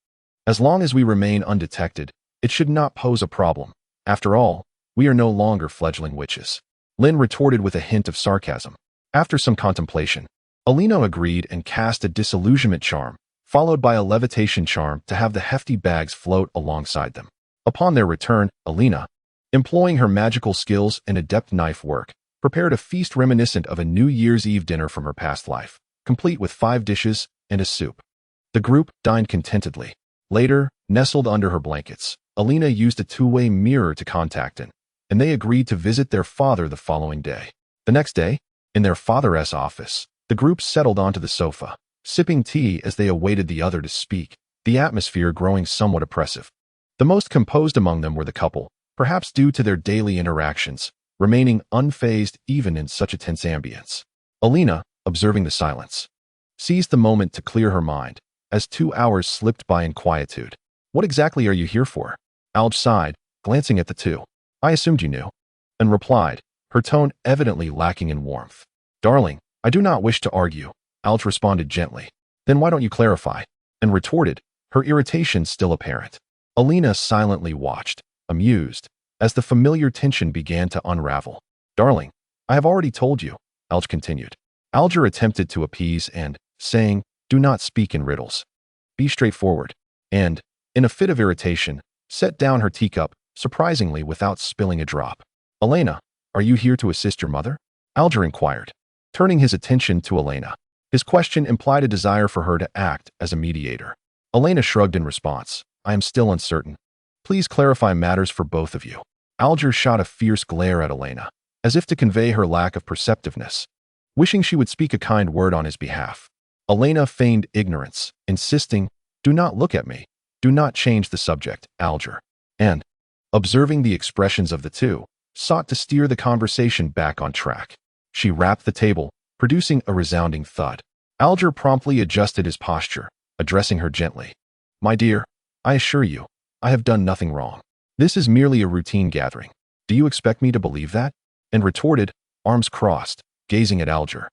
"As long as we remain undetected, it should not pose a problem. After all, we are no longer fledgling witches." Lynn retorted with a hint of sarcasm. After some contemplation, Elena agreed and cast a disillusionment charm, followed by a levitation charm to have the hefty bags float alongside them. Upon their return, Elena, employing her magical skills and adept knife work, prepared a feast reminiscent of a New Year's Eve dinner from her past life, complete with 5 dishes and a soup. The group dined contentedly. Later, nestled under her blankets, Elena used a two-way mirror to contact and they agreed to visit their father the following day. The next day, in their father's office, the group settled onto the sofa, sipping tea as they awaited the other to speak, the atmosphere growing somewhat oppressive. The most composed among them were the couple, perhaps due to their daily interactions, remaining unfazed even in such a tense ambience. Elena, observing the silence, seized the moment to clear her mind, as 2 hours slipped by in quietude. "What exactly are you here for?" Alge sighed, glancing at the two. "I assumed you knew," and replied, her tone evidently lacking in warmth. "Darling, I do not wish to argue," Alge responded gently. "Then why don't you clarify?" and retorted, her irritation still apparent. Elena silently watched, amused, as the familiar tension began to unravel. Darling, I have already told you, Alge continued. Alger attempted to appease and, saying, do not speak in riddles. Be straightforward. And, in a fit of irritation, set down her teacup, surprisingly without spilling a drop. Elena, are you here to assist your mother? Alger inquired, turning his attention to Elena. His question implied a desire for her to act as a mediator. Elena shrugged in response. I am still uncertain. Please clarify matters for both of you. Alger shot a fierce glare at Elena, as if to convey her lack of perceptiveness, wishing she would speak a kind word on his behalf. Elena feigned ignorance, insisting, do not look at me. Do not change the subject, Alger. And, observing the expressions of the two, sought to steer the conversation back on track. She rapped the table, producing a resounding thud. Alger promptly adjusted his posture, addressing her gently. My dear, I assure you, I have done nothing wrong. This is merely a routine gathering. Do you expect me to believe that? And retorted, arms crossed, gazing at Alger.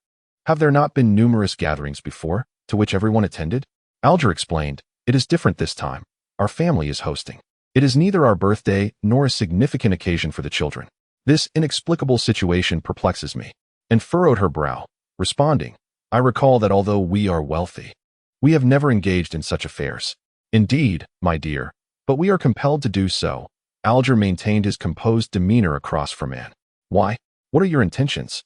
Have there not been numerous gatherings before, to which everyone attended? Alger explained, it is different this time. Our family is hosting. It is neither our birthday nor a significant occasion for the children. This inexplicable situation perplexes me. And furrowed her brow, responding, I recall that although we are wealthy, we have never engaged in such affairs. Indeed, my dear, but we are compelled to do so. Alger maintained his composed demeanor across from Anne. Why? What are your intentions?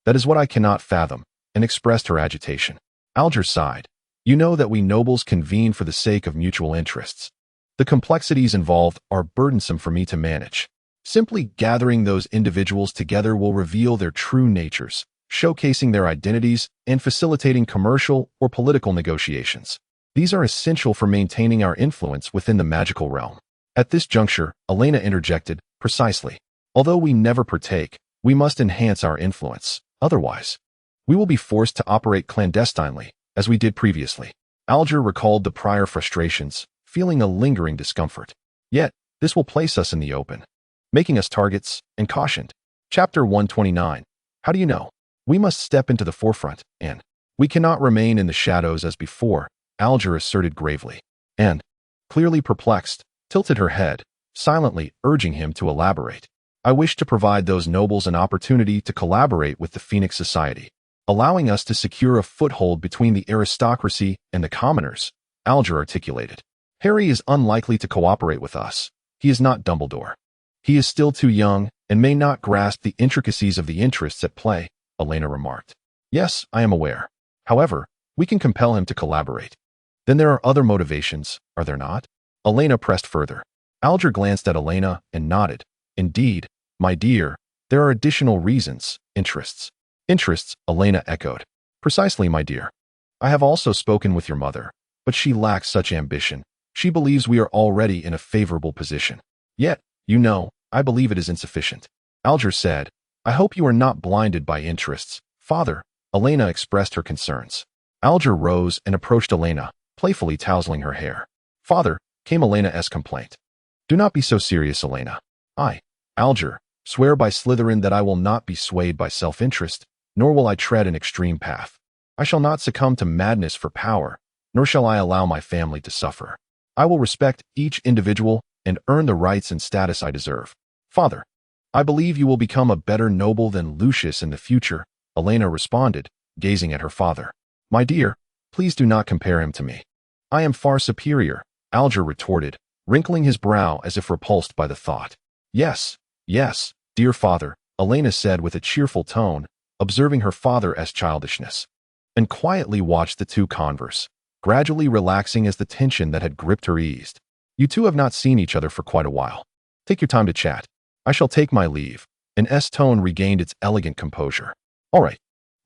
That is what I cannot fathom, and expressed her agitation. Alger sighed. You know that we nobles convene for the sake of mutual interests. The complexities involved are burdensome for me to manage. Simply gathering those individuals together will reveal their true natures, showcasing their identities and facilitating commercial or political negotiations. These are essential for maintaining our influence within the magical realm. At this juncture, Elena interjected, precisely. Although we never partake, we must enhance our influence. Otherwise, we will be forced to operate clandestinely, as we did previously. Alger recalled the prior frustrations, feeling a lingering discomfort. Yet, this will place us in the open, making us targets, and cautioned. Chapter 129. How do you know? We must step into the forefront, and we cannot remain in the shadows as before, Alger asserted gravely. And, clearly perplexed, tilted her head, silently urging him to elaborate. I wish to provide those nobles an opportunity to collaborate with the Phoenix Society, allowing us to secure a foothold between the aristocracy and the commoners, Alger articulated. Harry is unlikely to cooperate with us. He is not Dumbledore. He is still too young and may not grasp the intricacies of the interests at play, Elena remarked. Yes, I am aware. However, we can compel him to collaborate. Then there are other motivations, are there not? Elena pressed further. Alger glanced at Elena and nodded. Indeed, my dear, there are additional reasons, interests. Interests, Elena echoed. Precisely, my dear. I have also spoken with your mother, but she lacks such ambition. She believes we are already in a favorable position. Yet, you know, I believe it is insufficient. Alger said, I hope you are not blinded by interests. Father, Elena expressed her concerns. Alger rose and approached Elena, playfully tousling her hair. Father, came Elena's complaint. Do not be so serious, Elena. I, Alger, swear by Slytherin that I will not be swayed by self-interest, nor will I tread an extreme path. I shall not succumb to madness for power, nor shall I allow my family to suffer. I will respect each individual and earn the rights and status I deserve. Father, I believe you will become a better noble than Lucius in the future, Elena responded, gazing at her father. My dear, please do not compare him to me. I am far superior, Alger retorted, wrinkling his brow as if repulsed by the thought. Yes, dear father, Elena said with a cheerful tone, observing her father's childishness, and quietly watched the two converse, gradually relaxing as the tension that had gripped her eased. You two have not seen each other for quite a while. Take your time to chat. I shall take my leave. An S tone regained its elegant composure. All right.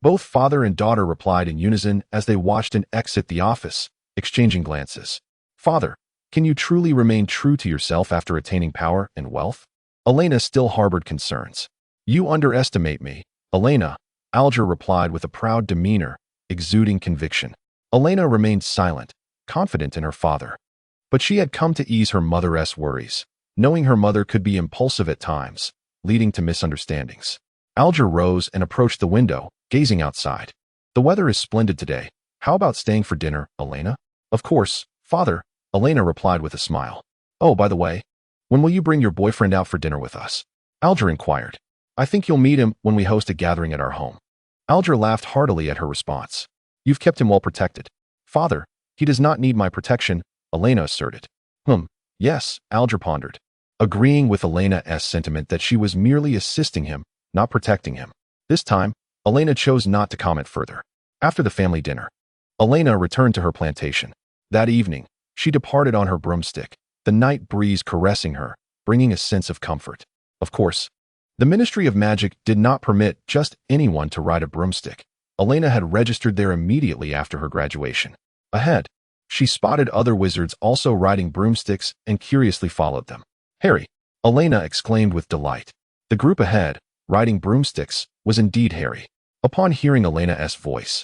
Both father and daughter replied in unison as they watched him exit the office, exchanging glances. Father, can you truly remain true to yourself after attaining power and wealth? Elena still harbored concerns. You underestimate me, Elena, Alger replied with a proud demeanor, exuding conviction. Elena remained silent, confident in her father. But she had come to ease her mother's worries, knowing her mother could be impulsive at times, leading to misunderstandings. Alger rose and approached the window, gazing outside. The weather is splendid today. How about staying for dinner, Elena? Of course, father, Elena replied with a smile. Oh, by the way, when will you bring your boyfriend out for dinner with us? Alger inquired. I think you'll meet him when we host a gathering at our home. Alger laughed heartily at her response. You've kept him well protected. Father, he does not need my protection, Elena asserted. Yes, Alger pondered, agreeing with Elena's sentiment that she was merely assisting him, not protecting him. This time, Elena chose not to comment further. After the family dinner, Elena returned to her plantation. That evening, she departed on her broomstick, the night breeze caressing her, bringing a sense of comfort. Of course, the Ministry of Magic did not permit just anyone to ride a broomstick. Elena had registered there immediately after her graduation. Ahead, she spotted other wizards also riding broomsticks and curiously followed them. Harry, Elena exclaimed with delight. The group ahead, riding broomsticks, was indeed Harry. Upon hearing Elena's voice,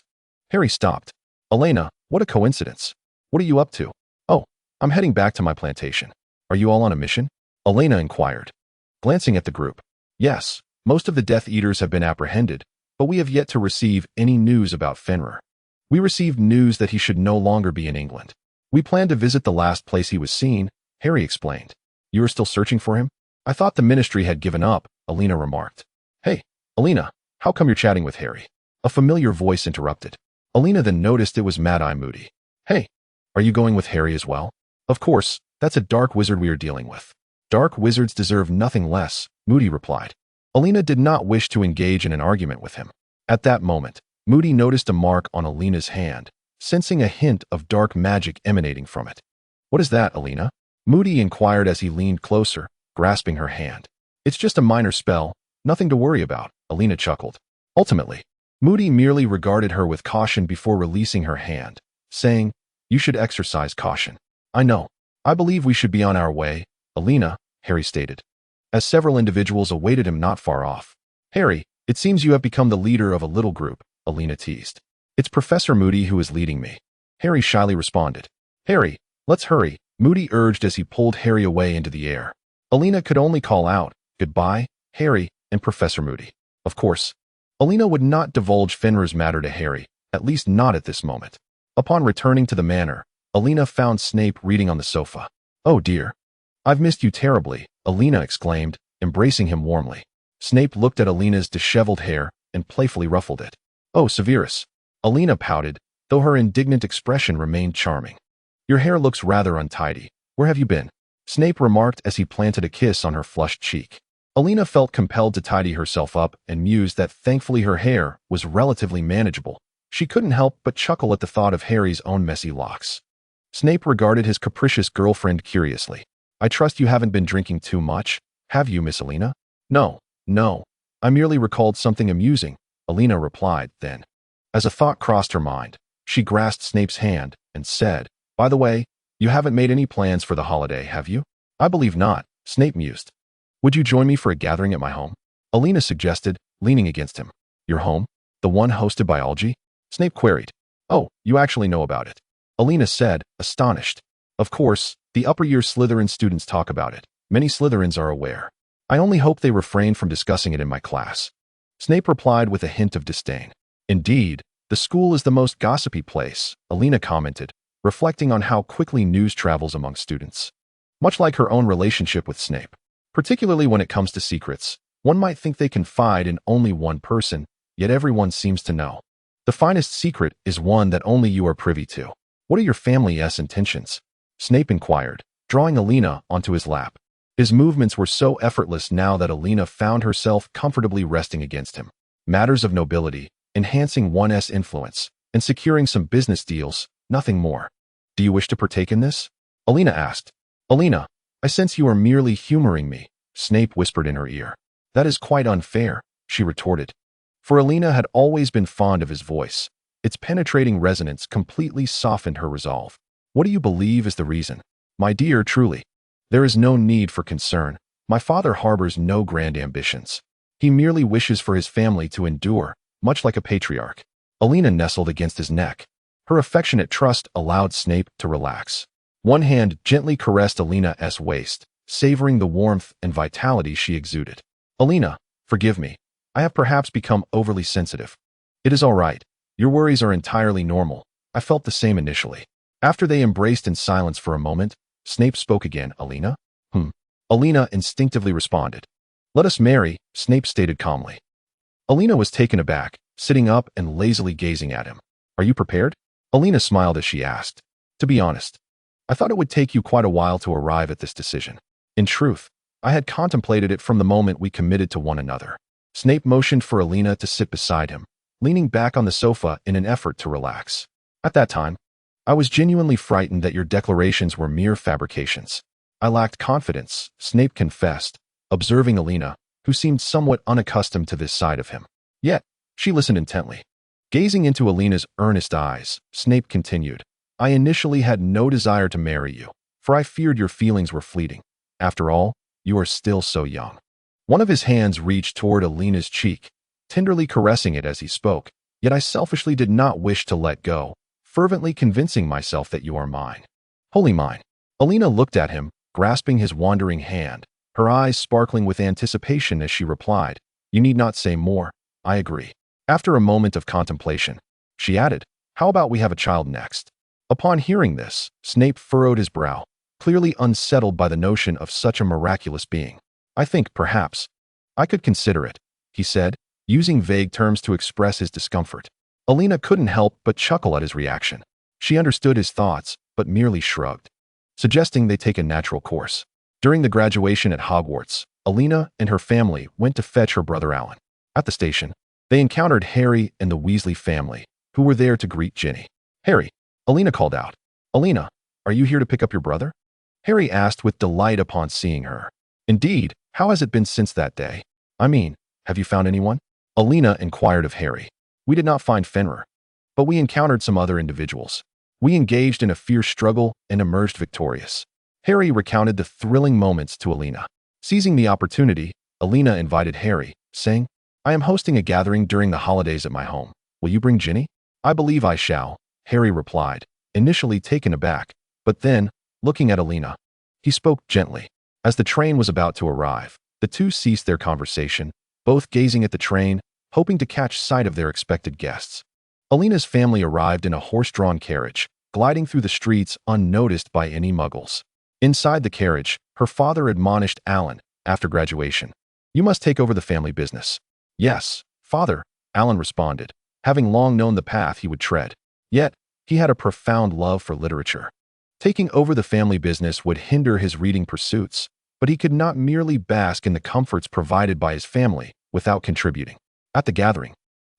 Harry stopped. Elena, what a coincidence. What are you up to? Oh, I'm heading back to my plantation. Are you all on a mission? Elena inquired, glancing at the group. Yes, most of the Death Eaters have been apprehended, but we have yet to receive any news about Fenrir. We received news that he should no longer be in England. We plan to visit the last place he was seen, Harry explained. You are still searching for him? I thought the ministry had given up, Elena remarked. Hey, Elena, how come you're chatting with Harry? A familiar voice interrupted. Elena then noticed it was Mad-Eye Moody. Hey, are you going with Harry as well? Of course, that's a dark wizard we are dealing with. Dark wizards deserve nothing less, Moody replied. Elena did not wish to engage in an argument with him. At that moment, Moody noticed a mark on Elena's hand, sensing a hint of dark magic emanating from it. What is that, Elena? Moody inquired as he leaned closer, grasping her hand. It's just a minor spell, nothing to worry about, Elena chuckled. Ultimately, Moody merely regarded her with caution before releasing her hand, saying, You should exercise caution. I know. I believe we should be on our way, Elena, Harry stated, as several individuals awaited him not far off. Harry, it seems you have become the leader of a little group, Elena teased. It's Professor Moody who is leading me, Harry shyly responded. Harry, let's hurry, Moody urged as he pulled Harry away into the air. Elena could only call out, Goodbye, Harry, and Professor Moody. Of course, Elena would not divulge Fenrir's matter to Harry, at least not at this moment. Upon returning to the manor, Elena found Snape reading on the sofa. Oh dear. I've missed you terribly, Elena exclaimed, embracing him warmly. Snape looked at Elena's disheveled hair and playfully ruffled it. Oh, Severus. Elena pouted, though her indignant expression remained charming. Your hair looks rather untidy. Where have you been? Snape remarked as he planted a kiss on her flushed cheek. Elena felt compelled to tidy herself up and mused that thankfully her hair was relatively manageable. She couldn't help but chuckle at the thought of Harry's own messy locks. Snape regarded his capricious girlfriend curiously. I trust you haven't been drinking too much, have you, Miss Elena? No. I merely recalled something amusing, Elena replied then. As a thought crossed her mind, she grasped Snape's hand and said, By the way, you haven't made any plans for the holiday, have you? I believe not, Snape mused. Would you join me for a gathering at my home? Elena suggested, leaning against him. Your home? The one hosted by Algy? Snape queried. Oh, you actually know about it. Elena said, astonished. Of course, the upper-year Slytherin students talk about it. Many Slytherins are aware. I only hope they refrain from discussing it in my class. Snape replied with a hint of disdain. Indeed, the school is the most gossipy place, Elena commented, reflecting on how quickly news travels among students. Much like her own relationship with Snape. Particularly when it comes to secrets, one might think they confide in only one person, yet everyone seems to know. The finest secret is one that only you are privy to. What are your family's intentions? Snape inquired, drawing Elena onto his lap. His movements were so effortless now that Elena found herself comfortably resting against him. Matters of nobility, enhancing one's influence, and securing some business deals, nothing more. Do you wish to partake in this? Elena asked. Elena, I sense you are merely humoring me, Snape whispered in her ear. That is quite unfair, she retorted. For Elena had always been fond of his voice. Its penetrating resonance completely softened her resolve. What do you believe is the reason? My dear, truly. There is no need for concern. My father harbors no grand ambitions. He merely wishes for his family to endure, much like a patriarch. Elena nestled against his neck. Her affectionate trust allowed Snape to relax. One hand gently caressed Elena's waist, savoring the warmth and vitality she exuded. Elena, forgive me. I have perhaps become overly sensitive. It is all right. Your worries are entirely normal. I felt the same initially. After they embraced in silence for a moment, Snape spoke again. Elena? Elena instinctively responded. Let us marry, Snape stated calmly. Elena was taken aback, sitting up and lazily gazing at him. Are you prepared? Elena smiled as she asked. To be honest, I thought it would take you quite a while to arrive at this decision. In truth, I had contemplated it from the moment we committed to one another. Snape motioned for Elena to sit beside him, leaning back on the sofa in an effort to relax. At that time, I was genuinely frightened that your declarations were mere fabrications. I lacked confidence, Snape confessed, observing Elena, who seemed somewhat unaccustomed to this side of him. Yet, she listened intently. Gazing into Elena's earnest eyes, Snape continued, I initially had no desire to marry you, for I feared your feelings were fleeting. After all, you are still so young. One of his hands reached toward Elena's cheek, tenderly caressing it as he spoke, yet I selfishly did not wish to let go, fervently convincing myself that you are mine. Wholly mine. Elena looked at him, grasping his wandering hand, her eyes sparkling with anticipation as she replied, You need not say more, I agree. After a moment of contemplation, she added, How about we have a child next? Upon hearing this, Snape furrowed his brow, clearly unsettled by the notion of such a miraculous being. I think, perhaps, I could consider it, he said, using vague terms to express his discomfort. Elena couldn't help but chuckle at his reaction. She understood his thoughts, but merely shrugged, suggesting they take a natural course. During the graduation at Hogwarts, Elena and her family went to fetch her brother Alan. At the station, they encountered Harry and the Weasley family, who were there to greet Ginny. Harry, Elena called out. Elena, are you here to pick up your brother? Harry asked with delight upon seeing her. Indeed, how has it been since that day? I mean, have you found anyone? Elena inquired of Harry. We did not find Fenrir, but we encountered some other individuals. We engaged in a fierce struggle and emerged victorious. Harry recounted the thrilling moments to Elena. Seizing the opportunity, Elena invited Harry, saying, I am hosting a gathering during the holidays at my home. Will you bring Ginny? I believe I shall, Harry replied, initially taken aback, but then, looking at Elena, he spoke gently. As the train was about to arrive, the two ceased their conversation, both gazing at the train, hoping to catch sight of their expected guests. Elena's family arrived in a horse-drawn carriage, gliding through the streets unnoticed by any muggles. Inside the carriage, her father admonished Alan, after graduation, You must take over the family business. Yes, father, Alan responded, having long known the path he would tread. Yet, he had a profound love for literature. Taking over the family business would hinder his reading pursuits, but he could not merely bask in the comforts provided by his family without contributing. At the gathering,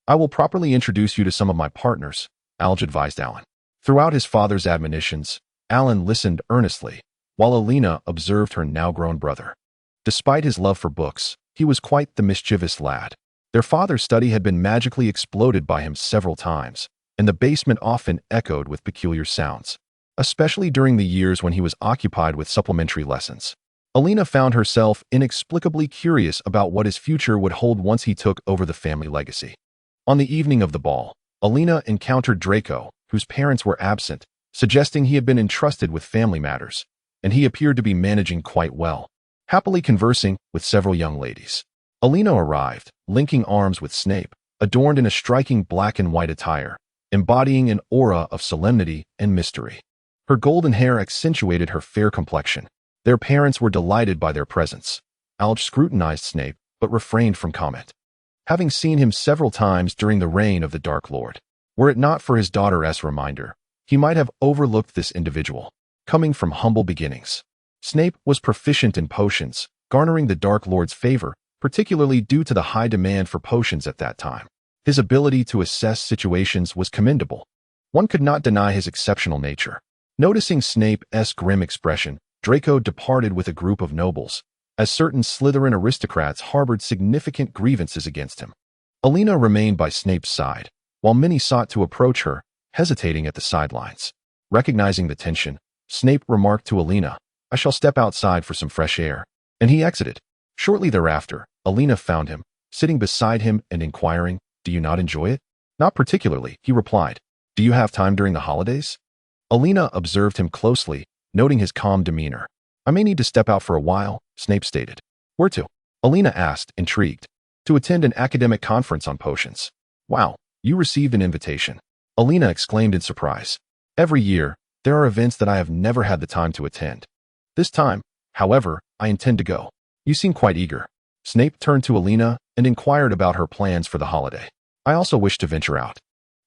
I will properly introduce you to some of my partners, Alge advised Alan. Throughout his father's admonitions, Alan listened earnestly, while Elena observed her now-grown brother. Despite his love for books, he was quite the mischievous lad. Their father's study had been magically exploded by him several times, and the basement often echoed with peculiar sounds, especially during the years when he was occupied with supplementary lessons. Elena found herself inexplicably curious about what his future would hold once he took over the family legacy. On the evening of the ball, Elena encountered Draco, whose parents were absent, suggesting he had been entrusted with family matters, and he appeared to be managing quite well, happily conversing with several young ladies. Elena arrived, linking arms with Snape, adorned in a striking black and white attire, embodying an aura of solemnity and mystery. Her golden hair accentuated her fair complexion. Their parents were delighted by their presence. Alge scrutinized Snape, but refrained from comment, having seen him several times during the reign of the Dark Lord. Were it not for his daughter's reminder, he might have overlooked this individual, coming from humble beginnings. Snape was proficient in potions, garnering the Dark Lord's favor, particularly due to the high demand for potions at that time. His ability to assess situations was commendable. One could not deny his exceptional nature. Noticing Snape's grim expression, Draco departed with a group of nobles, as certain Slytherin aristocrats harbored significant grievances against him. Elena remained by Snape's side, while many sought to approach her, hesitating at the sidelines. Recognizing the tension, Snape remarked to Elena, I shall step outside for some fresh air, and he exited. Shortly thereafter, Elena found him, sitting beside him and inquiring, Do you not enjoy it? Not particularly, he replied. Do you have time during the holidays? Elena observed him closely, noting his calm demeanor. I may need to step out for a while, Snape stated. Where to? Elena asked, intrigued. To attend an academic conference on potions. Wow, you received an invitation. Elena exclaimed in surprise. Every year, there are events that I have never had the time to attend, This time, however, I intend to go. You seem quite eager. Snape turned to Elena and inquired about her plans for the holiday. I also wish to venture out.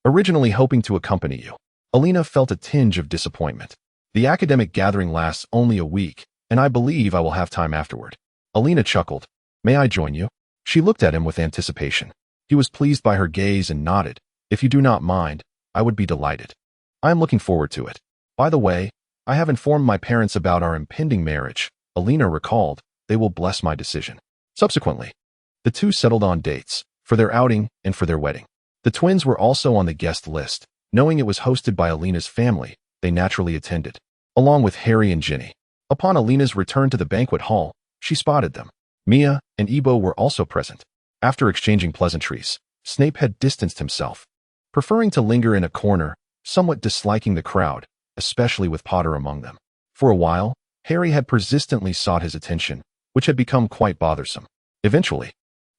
Originally hoping to accompany you. Elena felt a tinge of disappointment. The academic gathering lasts only a week, and I believe I will have time afterward. Elena chuckled. May I join you? She looked at him with anticipation. He was pleased by her gaze and nodded. If you do not mind, I would be delighted. I am looking forward to it. By the way, I have informed my parents about our impending marriage. Elena recalled. They will bless my decision. Subsequently, the two settled on dates, for their outing and for their wedding. The twins were also on the guest list. Knowing it was hosted by Elena's family, they naturally attended, along with Harry and Ginny. Upon Elena's return to the banquet hall, she spotted them. Mia and Ebo were also present. After exchanging pleasantries, Snape had distanced himself, preferring to linger in a corner, somewhat disliking the crowd, especially with Potter among them. For a while, Harry had persistently sought his attention, which had become quite bothersome. Eventually,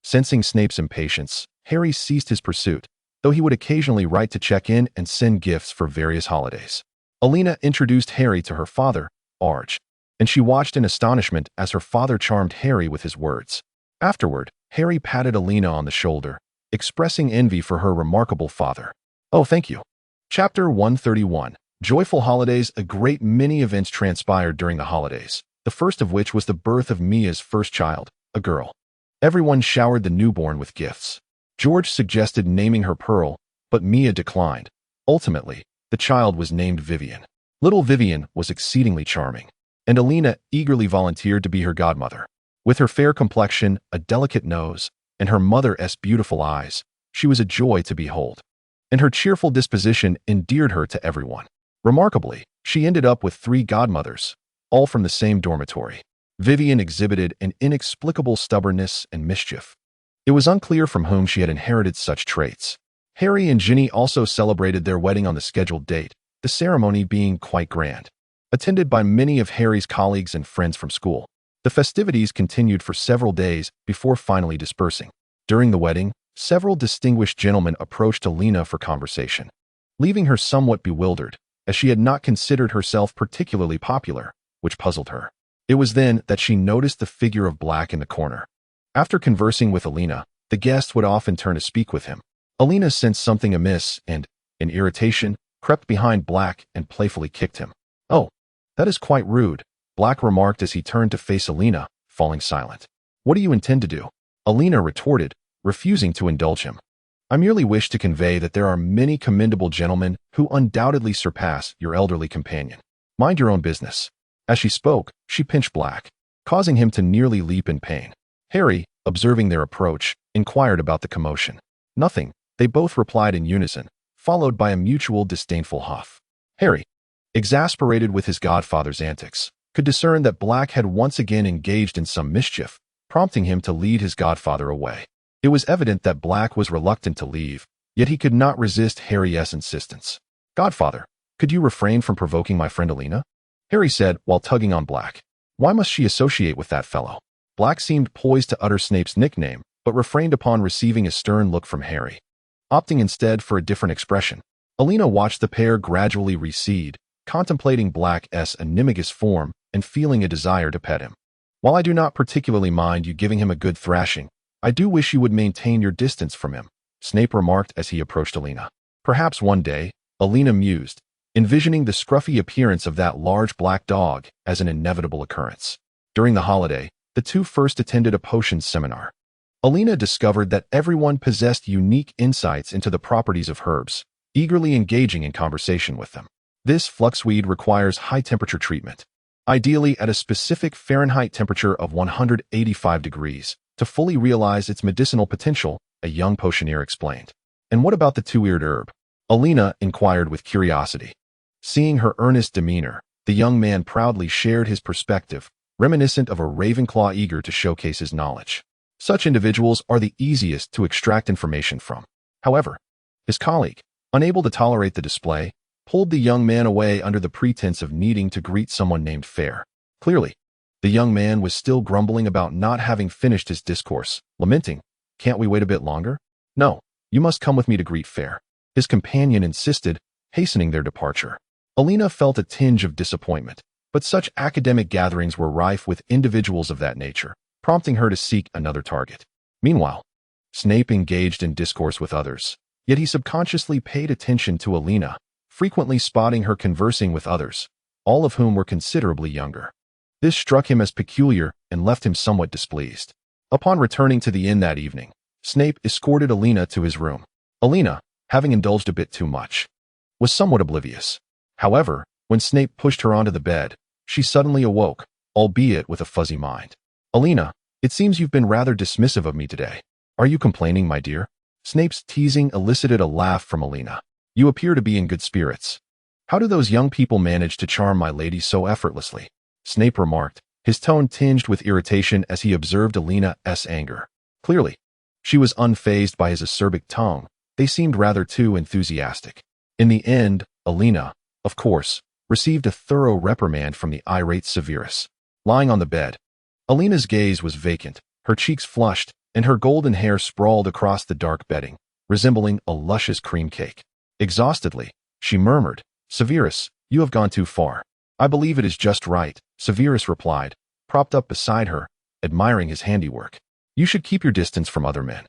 sensing Snape's impatience, Harry ceased his pursuit, though he would occasionally write to check in and send gifts for various holidays. Elena introduced Harry to her father, Arj, and she watched in astonishment as her father charmed Harry with his words. Afterward, Harry patted Elena on the shoulder, expressing envy for her remarkable father. Oh, thank you. Chapter 131. Joyful Holidays. A great many events transpired during the holidays, the first of which was the birth of Mia's first child, a girl. Everyone showered the newborn with gifts. George suggested naming her Pearl, but Mia declined. Ultimately, the child was named Vivian. Little Vivian was exceedingly charming, and Elena eagerly volunteered to be her godmother. With her fair complexion, a delicate nose, and her mother's beautiful eyes, she was a joy to behold, and her cheerful disposition endeared her to everyone. Remarkably, she ended up with 3 godmothers, all from the same dormitory. Vivian exhibited an inexplicable stubbornness and mischief. It was unclear from whom she had inherited such traits. Harry and Ginny also celebrated their wedding on the scheduled date, the ceremony being quite grand, attended by many of Harry's colleagues and friends from school. The festivities continued for several days before finally dispersing. During the wedding, several distinguished gentlemen approached Elena for conversation, leaving her somewhat bewildered, as she had not considered herself particularly popular, which puzzled her. It was then that she noticed the figure of Black in the corner. After conversing with Elena, the guest would often turn to speak with him. Elena sensed something amiss and, in irritation, crept behind Black and playfully kicked him. Oh, that is quite rude, Black remarked as he turned to face Elena, falling silent. What do you intend to do? Elena retorted, refusing to indulge him. I merely wish to convey that there are many commendable gentlemen who undoubtedly surpass your elderly companion. Mind your own business. As she spoke, she pinched Black, causing him to nearly leap in pain. Harry, observing their approach, inquired about the commotion. Nothing, they both replied in unison, followed by a mutual disdainful huff. Harry, exasperated with his godfather's antics, could discern that Black had once again engaged in some mischief, prompting him to lead his godfather away. It was evident that Black was reluctant to leave, yet he could not resist Harry's insistence. Godfather, could you refrain from provoking my friend Elena? Harry said while tugging on Black. Why must she associate with that fellow? Black seemed poised to utter Snape's nickname, but refrained upon receiving a stern look from Harry, opting instead for a different expression. Elena watched the pair gradually recede, contemplating Black's animagus form and feeling a desire to pet him. While I do not particularly mind you giving him a good thrashing, I do wish you would maintain your distance from him, Snape remarked as he approached Elena. Perhaps one day, Elena mused, envisioning the scruffy appearance of that large black dog as an inevitable occurrence. During the holiday, the two first attended a potions seminar. Elena discovered that everyone possessed unique insights into the properties of herbs, eagerly engaging in conversation with them. This fluxweed requires high-temperature treatment, ideally at a specific Fahrenheit temperature of 185 degrees, to fully realize its medicinal potential, a young potioneer explained. And what about the two-eared herb? Elena inquired with curiosity. Seeing her earnest demeanor, the young man proudly shared his perspective, reminiscent of a Ravenclaw eager to showcase his knowledge. Such individuals are the easiest to extract information from. However, his colleague, unable to tolerate the display, pulled the young man away under the pretense of needing to greet someone named Fair. Clearly, the young man was still grumbling about not having finished his discourse, lamenting, "Can't we wait a bit longer?" "No, you must come with me to greet Fair," his companion insisted, hastening their departure. Elena felt a tinge of disappointment, but such academic gatherings were rife with individuals of that nature, prompting her to seek another target. Meanwhile, Snape engaged in discourse with others, yet he subconsciously paid attention to Elena, frequently spotting her conversing with others, all of whom were considerably younger. This struck him as peculiar and left him somewhat displeased. Upon returning to the inn that evening, Snape escorted Elena to his room. Elena, having indulged a bit too much, was somewhat oblivious. However, when Snape pushed her onto the bed, she suddenly awoke, albeit with a fuzzy mind. "Elena, it seems you've been rather dismissive of me today. Are you complaining, my dear?" Snape's teasing elicited a laugh from Elena. "You appear to be in good spirits. How do those young people manage to charm my lady so effortlessly?" Snape remarked, his tone tinged with irritation as he observed Elena's anger. Clearly, she was unfazed by his acerbic tone. They seemed rather too enthusiastic. In the end, Elena, of course, received a thorough reprimand from the irate Severus. Lying on the bed, Elena's gaze was vacant, her cheeks flushed, and her golden hair sprawled across the dark bedding, resembling a luscious cream cake. Exhaustedly, she murmured, "Severus, you have gone too far." "I believe it is just right," Severus replied, propped up beside her, admiring his handiwork. "You should keep your distance from other men.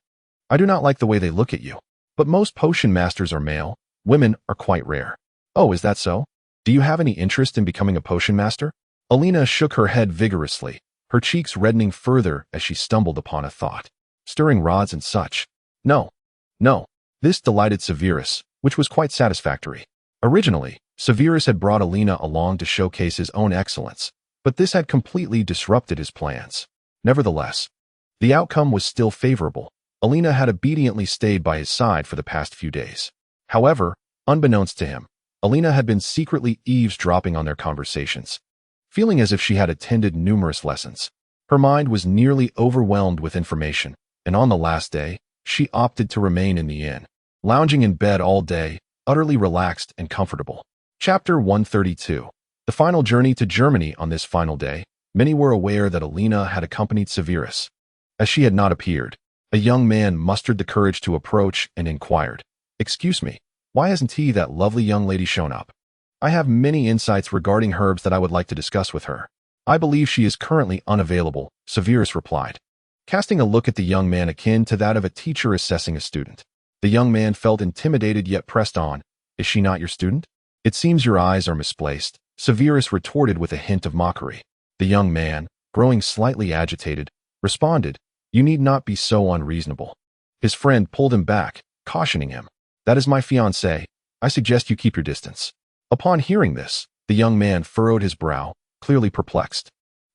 I do not like the way they look at you. But most potion masters are male. Women are quite rare." "Oh, is that so? Do you have any interest in becoming a potion master?" Elena shook her head vigorously, her cheeks reddening further as she stumbled upon a thought. "Stirring rods and such? No. No." This delighted Severus, which was quite satisfactory. Originally, Severus had brought Elena along to showcase his own excellence, but this had completely disrupted his plans. Nevertheless, the outcome was still favorable. Elena had obediently stayed by his side for the past few days. However, unbeknownst to him, Elena had been secretly eavesdropping on their conversations. Feeling as if she had attended numerous lessons, her mind was nearly overwhelmed with information, and on the last day, she opted to remain in the inn, lounging in bed all day, utterly relaxed and comfortable. Chapter 132. The final journey to Germany. On this final day, many were aware that Elena had accompanied Severus. As she had not appeared, a young man mustered the courage to approach and inquired, "Excuse me, why hasn't that lovely young lady shown up? I have many insights regarding herbs that I would like to discuss with her." "I believe she is currently unavailable," Severus replied, casting a look at the young man akin to that of a teacher assessing a student. The young man felt intimidated yet pressed on. "Is she not your student?" "It seems your eyes are misplaced," Severus retorted with a hint of mockery. The young man, growing slightly agitated, responded, "You need not be so unreasonable." His friend pulled him back, cautioning him, "That is my fiancée. I suggest you keep your distance." Upon hearing this, the young man furrowed his brow, clearly perplexed.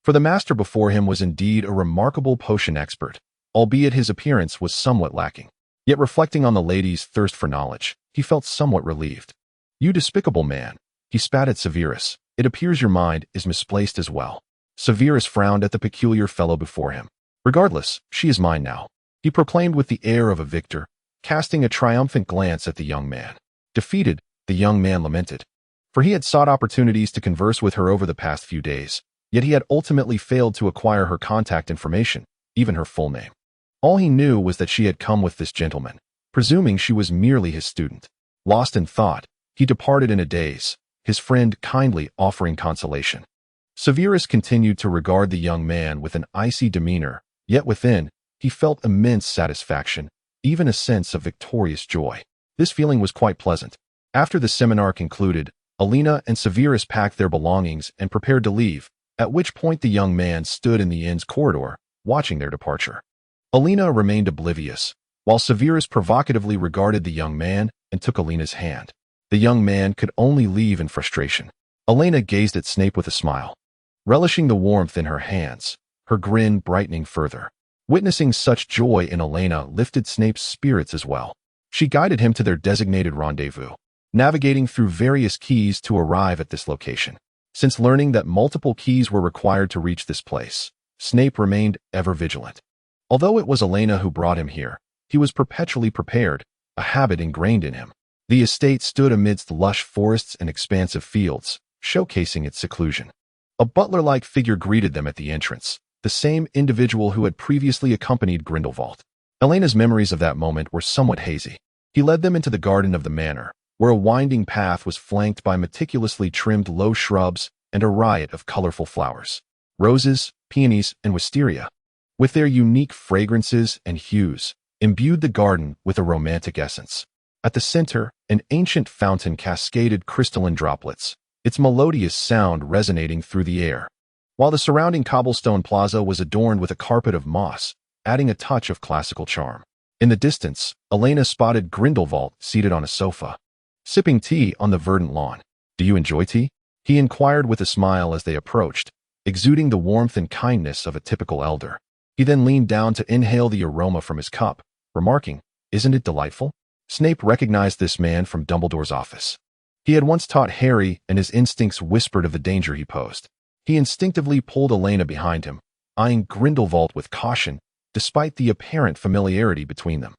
For the master before him was indeed a remarkable potion expert, albeit his appearance was somewhat lacking. Yet reflecting on the lady's thirst for knowledge, he felt somewhat relieved. "You despicable man," he spat at Severus, "it appears your mind is misplaced as well." Severus frowned at the peculiar fellow before him. "Regardless, she is mine now," he proclaimed with the air of a victor, casting a triumphant glance at the young man. Defeated, the young man lamented, for he had sought opportunities to converse with her over the past few days, yet he had ultimately failed to acquire her contact information, even her full name. All he knew was that she had come with this gentleman, presuming she was merely his student. Lost in thought, he departed in a daze, his friend kindly offering consolation. Severus continued to regard the young man with an icy demeanor, yet within, he felt immense satisfaction, even a sense of victorious joy. This feeling was quite pleasant. After the seminar concluded, Elena and Severus packed their belongings and prepared to leave, at which point the young man stood in the inn's corridor, watching their departure. Elena remained oblivious, while Severus provocatively regarded the young man and took Elena's hand. The young man could only leave in frustration. Elena gazed at Snape with a smile, relishing the warmth in her hands, her grin brightening further. Witnessing such joy in Elena lifted Snape's spirits as well. She guided him to their designated rendezvous, navigating through various keys to arrive at this location. Since learning that multiple keys were required to reach this place, Snape remained ever vigilant. Although it was Elena who brought him here, he was perpetually prepared, a habit ingrained in him. The estate stood amidst lush forests and expansive fields, showcasing its seclusion. A butler-like figure greeted them at the entrance, the same individual who had previously accompanied Grindelwald. Elena's memories of that moment were somewhat hazy. He led them into the garden of the manor, where a winding path was flanked by meticulously trimmed low shrubs and a riot of colorful flowers. Roses, peonies, and wisteria, with their unique fragrances and hues, imbued the garden with a romantic essence. At the center, an ancient fountain cascaded crystalline droplets, its melodious sound resonating through the air, while the surrounding cobblestone plaza was adorned with a carpet of moss, adding a touch of classical charm. In the distance, Elena spotted Grindelwald seated on a sofa, sipping tea on the verdant lawn. "Do you enjoy tea?" he inquired with a smile as they approached, exuding the warmth and kindness of a typical elder. He then leaned down to inhale the aroma from his cup, remarking, "Isn't it delightful?" Snape recognized this man from Dumbledore's office. He had once taught Harry, and his instincts whispered of the danger he posed. He instinctively pulled Elena behind him, eyeing Grindelwald with caution, despite the apparent familiarity between them.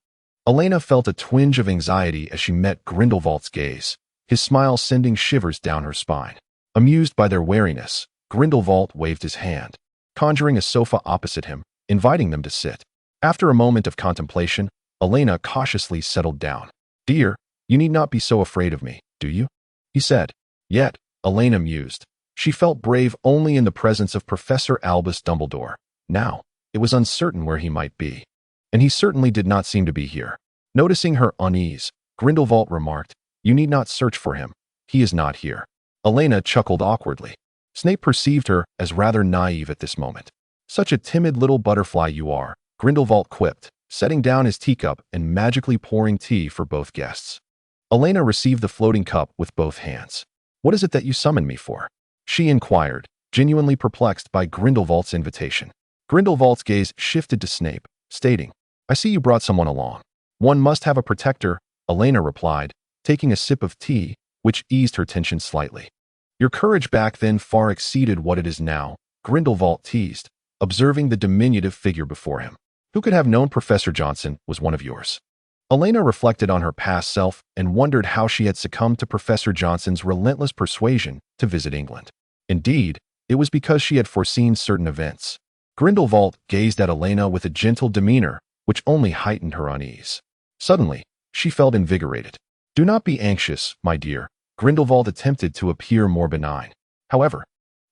Elena felt a twinge of anxiety as she met Grindelwald's gaze, his smile sending shivers down her spine. Amused by their wariness, Grindelwald waved his hand, conjuring a sofa opposite him, inviting them to sit. After a moment of contemplation, Elena cautiously settled down. "Dear, you need not be so afraid of me, do you?" he said. Yet, Elena mused. She felt brave only in the presence of Professor Albus Dumbledore. Now, it was uncertain where he might be. And he certainly did not seem to be here. Noticing her unease, Grindelwald remarked, "You need not search for him. He is not here." Elena chuckled awkwardly. Snape perceived her as rather naive at this moment. "Such a timid little butterfly you are," Grindelwald quipped, setting down his teacup and magically pouring tea for both guests. Elena received the floating cup with both hands. "What is it that you summoned me for?" she inquired, genuinely perplexed by Grindelwald's invitation. Grindelwald's gaze shifted to Snape, stating, "I see you brought someone along." "One must have a protector," Elena replied, taking a sip of tea, which eased her tension slightly. "Your courage back then far exceeded what it is now," Grindelwald teased, observing the diminutive figure before him. "Who could have known Professor Johnson was one of yours?" Elena reflected on her past self and wondered how she had succumbed to Professor Johnson's relentless persuasion to visit England. Indeed, it was because she had foreseen certain events. Grindelwald gazed at Elena with a gentle demeanor, which only heightened her unease. Suddenly, she felt invigorated. "Do not be anxious, my dear," Grindelwald attempted to appear more benign. However,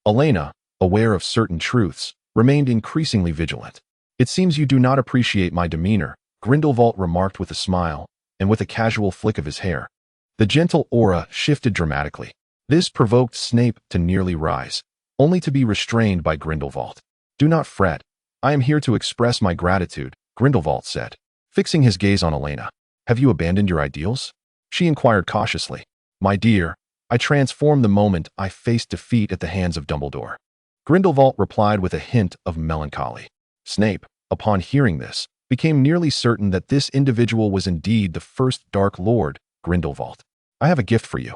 Elena, aware of certain truths, remained increasingly vigilant. "It seems you do not appreciate my demeanor," Grindelwald remarked with a smile, and with a casual flick of his hair. The gentle aura shifted dramatically. This provoked Snape to nearly rise, only to be restrained by Grindelwald. "Do not fret. I am here to express my gratitude," Grindelwald said, fixing his gaze on Elena. "Have you abandoned your ideals?" she inquired cautiously. "My dear, I transformed the moment I faced defeat at the hands of Dumbledore," Grindelwald replied with a hint of melancholy. Snape, upon hearing this, became nearly certain that this individual was indeed the first Dark Lord, Grindelwald. "I have a gift for you,"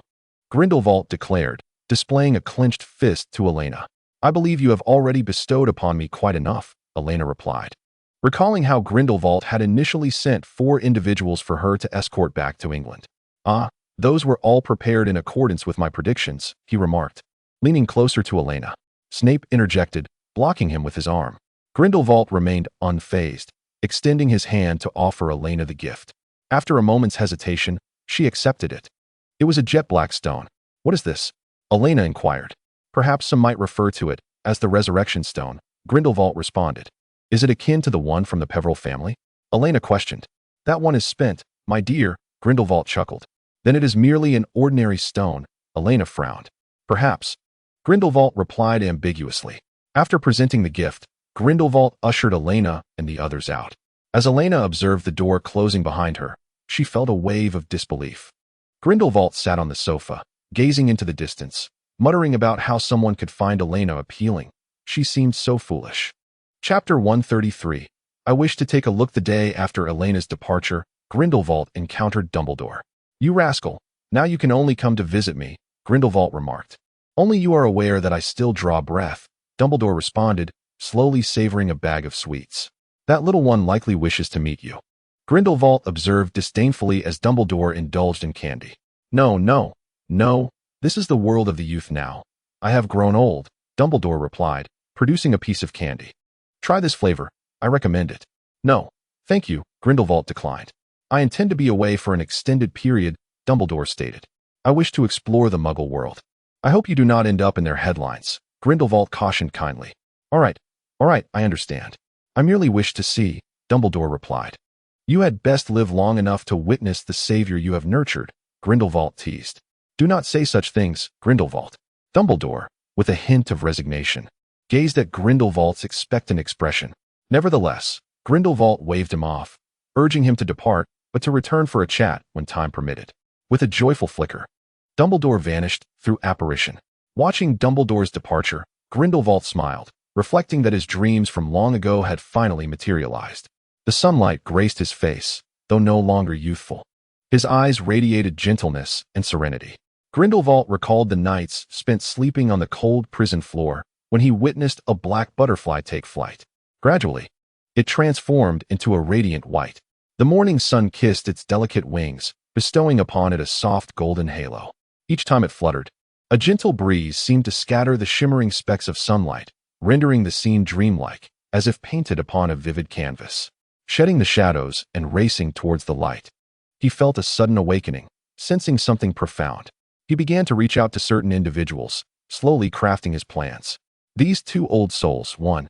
Grindelwald declared, displaying a clenched fist to Elena. "I believe you have already bestowed upon me quite enough," Elena replied, recalling how Grindelwald had initially sent 4 individuals for her to escort back to England. "Ah, those were all prepared in accordance with my predictions," he remarked, leaning closer to Elena. Snape interjected, blocking him with his arm. Grindelwald remained unfazed, extending his hand to offer Elena the gift. After a moment's hesitation, she accepted it. It was a jet-black stone. "What is this?" Elena inquired. "Perhaps some might refer to it as the Resurrection Stone," Grindelwald responded. "Is it akin to the one from the Peverell family?" Elena questioned. "That one is spent, my dear," Grindelwald chuckled. "Then it is merely an ordinary stone," Elena frowned. "Perhaps," Grindelwald replied ambiguously. After presenting the gift, Grindelwald ushered Elena and the others out. As Elena observed the door closing behind her, she felt a wave of disbelief. Grindelwald sat on the sofa, gazing into the distance, muttering about how someone could find Elena appealing. She seemed so foolish. Chapter 133. I wish to take a look. The day after Elena's departure, Grindelwald encountered Dumbledore. "You rascal, now you can only come to visit me," Grindelwald remarked. "Only you are aware that I still draw breath," Dumbledore responded, slowly savoring a bag of sweets. "That little one likely wishes to meet you," Grindelwald observed disdainfully as Dumbledore indulged in candy. No, this is the world of the youth now. I have grown old," Dumbledore replied, producing a piece of candy. "Try this flavor. I recommend it." "No, thank you," Grindelwald declined. "I intend to be away for an extended period," Dumbledore stated. "I wish to explore the Muggle world." I hope you do not end up in their headlines, Grindelwald cautioned kindly. All right, I understand. I merely wish to see, Dumbledore replied. You had best live long enough to witness the savior you have nurtured, Grindelwald teased. Do not say such things, Grindelwald. Dumbledore, with a hint of resignation, gazed at Grindelwald's expectant expression. Nevertheless, Grindelwald waved him off, urging him to depart, but to return for a chat when time permitted. With a joyful flicker, Dumbledore vanished through apparition. Watching Dumbledore's departure, Grindelwald smiled, reflecting that his dreams from long ago had finally materialized. The sunlight graced his face, though no longer youthful. His eyes radiated gentleness and serenity. Grindelwald recalled the nights spent sleeping on the cold prison floor when he witnessed a black butterfly take flight. Gradually, it transformed into a radiant white. The morning sun kissed its delicate wings, bestowing upon it a soft golden halo. Each time it fluttered, a gentle breeze seemed to scatter the shimmering specks of sunlight, rendering the scene dreamlike, as if painted upon a vivid canvas. Shedding the shadows and racing towards the light, he felt a sudden awakening, sensing something profound. He began to reach out to certain individuals, slowly crafting his plans. These two old souls, one,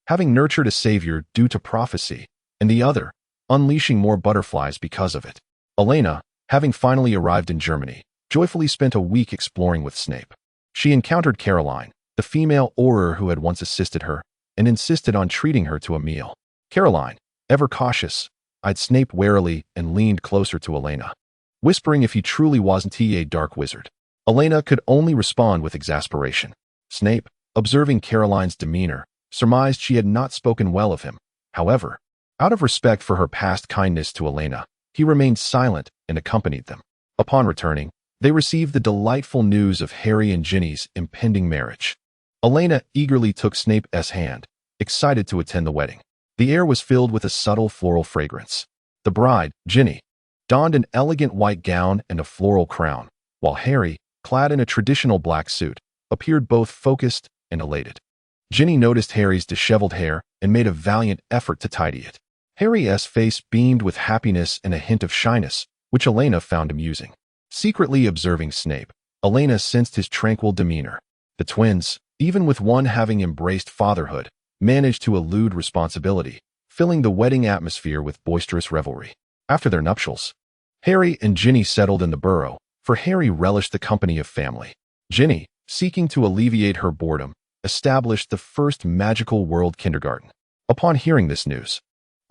having nurtured a savior due to prophecy, and the other, unleashing more butterflies because of it. Elena, having finally arrived in Germany, joyfully spent a week exploring with Snape. She encountered Caroline, the female Auror who had once assisted her, and insisted on treating her to a meal. Caroline, ever cautious, eyed Snape warily and leaned closer to Elena, whispering if he truly wasn't a dark wizard. Elena could only respond with exasperation. Snape, observing Caroline's demeanor, surmised she had not spoken well of him. However, out of respect for her past kindness to Elena, he remained silent and accompanied them. Upon returning, they received the delightful news of Harry and Ginny's impending marriage. Elena eagerly took Snape's hand, excited to attend the wedding. The air was filled with a subtle floral fragrance. The bride, Ginny, donned an elegant white gown and a floral crown, while Harry, clad in a traditional black suit, appeared both focused and elated. Ginny noticed Harry's disheveled hair and made a valiant effort to tidy it. Harry's face beamed with happiness and a hint of shyness, which Elena found amusing. Secretly observing Snape, Elena sensed his tranquil demeanor. The twins, even with one having embraced fatherhood, managed to elude responsibility, filling the wedding atmosphere with boisterous revelry. After their nuptials, Harry and Ginny settled in the burrow, for Harry relished the company of family. Ginny, seeking to alleviate her boredom, established the first magical world kindergarten. Upon hearing this news,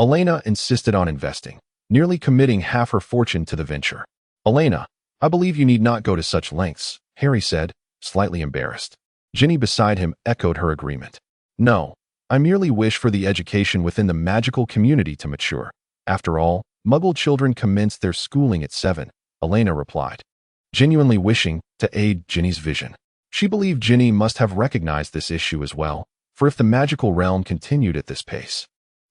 Elena insisted on investing, nearly committing half her fortune to the venture. Elena, I believe you need not go to such lengths, Harry said, slightly embarrassed. Ginny beside him echoed her agreement. No, I merely wish for the education within the magical community to mature. After all, Muggle children commence their schooling at 7, Elena replied, genuinely wishing to aid Ginny's vision. She believed Ginny must have recognized this issue as well, for if the magical realm continued at this pace,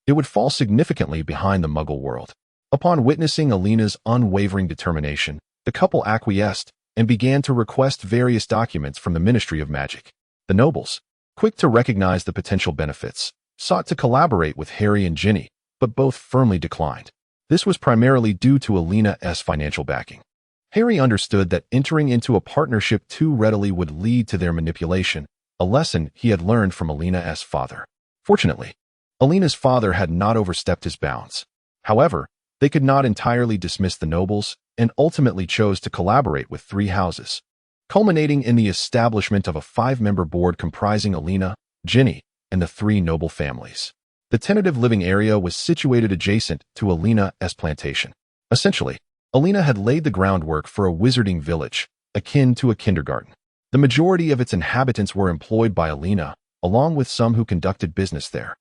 it would fall significantly behind the Muggle world. Upon witnessing Elena's unwavering determination, the couple acquiesced and began to request various documents from the Ministry of Magic. The nobles, quick to recognize the potential benefits, sought to collaborate with Harry and Ginny, but both firmly declined. This was primarily due to Elena's financial backing. Harry understood that entering into a partnership too readily would lead to their manipulation, a lesson he had learned from Elena's father. Fortunately, Elena's father had not overstepped his bounds. However, they could not entirely dismiss the nobles and ultimately chose to collaborate with 3 houses, culminating in the establishment of a 5-member board comprising Elena, Ginny, and the 3 noble families. The tentative living area was situated adjacent to Elena's plantation. Essentially, Elena had laid the groundwork for a wizarding village, akin to a kindergarten. The majority of its inhabitants were employed by Elena, along with some who conducted business there,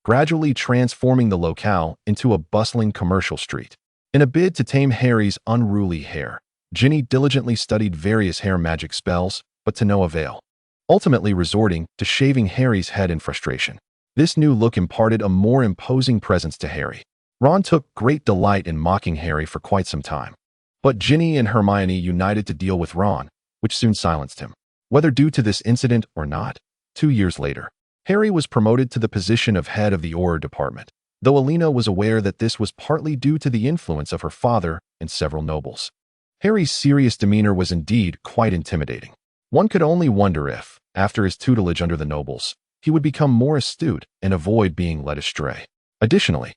gradually transforming the locale into a bustling commercial street. In a bid to tame Harry's unruly hair, Ginny diligently studied various hair magic spells, but to no avail, ultimately resorting to shaving Harry's head in frustration. This new look imparted a more imposing presence to Harry. Ron took great delight in mocking Harry for quite some time, but Ginny and Hermione united to deal with Ron, which soon silenced him. Whether due to this incident or not, 2 years later, Harry was promoted to the position of head of the Auror department, though Elena was aware that this was partly due to the influence of her father and several nobles. Harry's serious demeanor was indeed quite intimidating. One could only wonder if, after his tutelage under the nobles, he would become more astute and avoid being led astray. Additionally,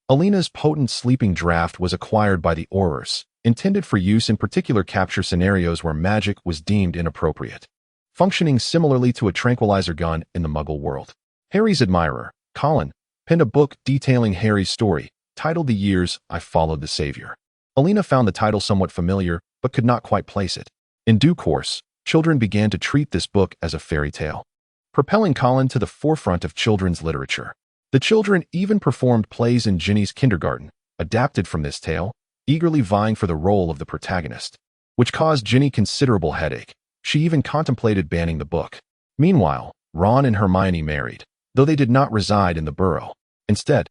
Elena's potent sleeping draught was acquired by the Aurors, intended for use in particular capture scenarios where magic was deemed inappropriate, functioning similarly to a tranquilizer gun in the Muggle world. Harry's admirer, Colin, penned a book detailing Harry's story, titled The Years I Followed the Savior. Elena found the title somewhat familiar, but could not quite place it. In due course, children began to treat this book as a fairy tale, propelling Colin to the forefront of children's literature. The children even performed plays in Ginny's kindergarten, adapted from this tale, eagerly vying for the role of the protagonist, which caused Ginny considerable headache. She even contemplated banning the book. Meanwhile, Ron and Hermione married, though they did not reside in the Burrow. Instead,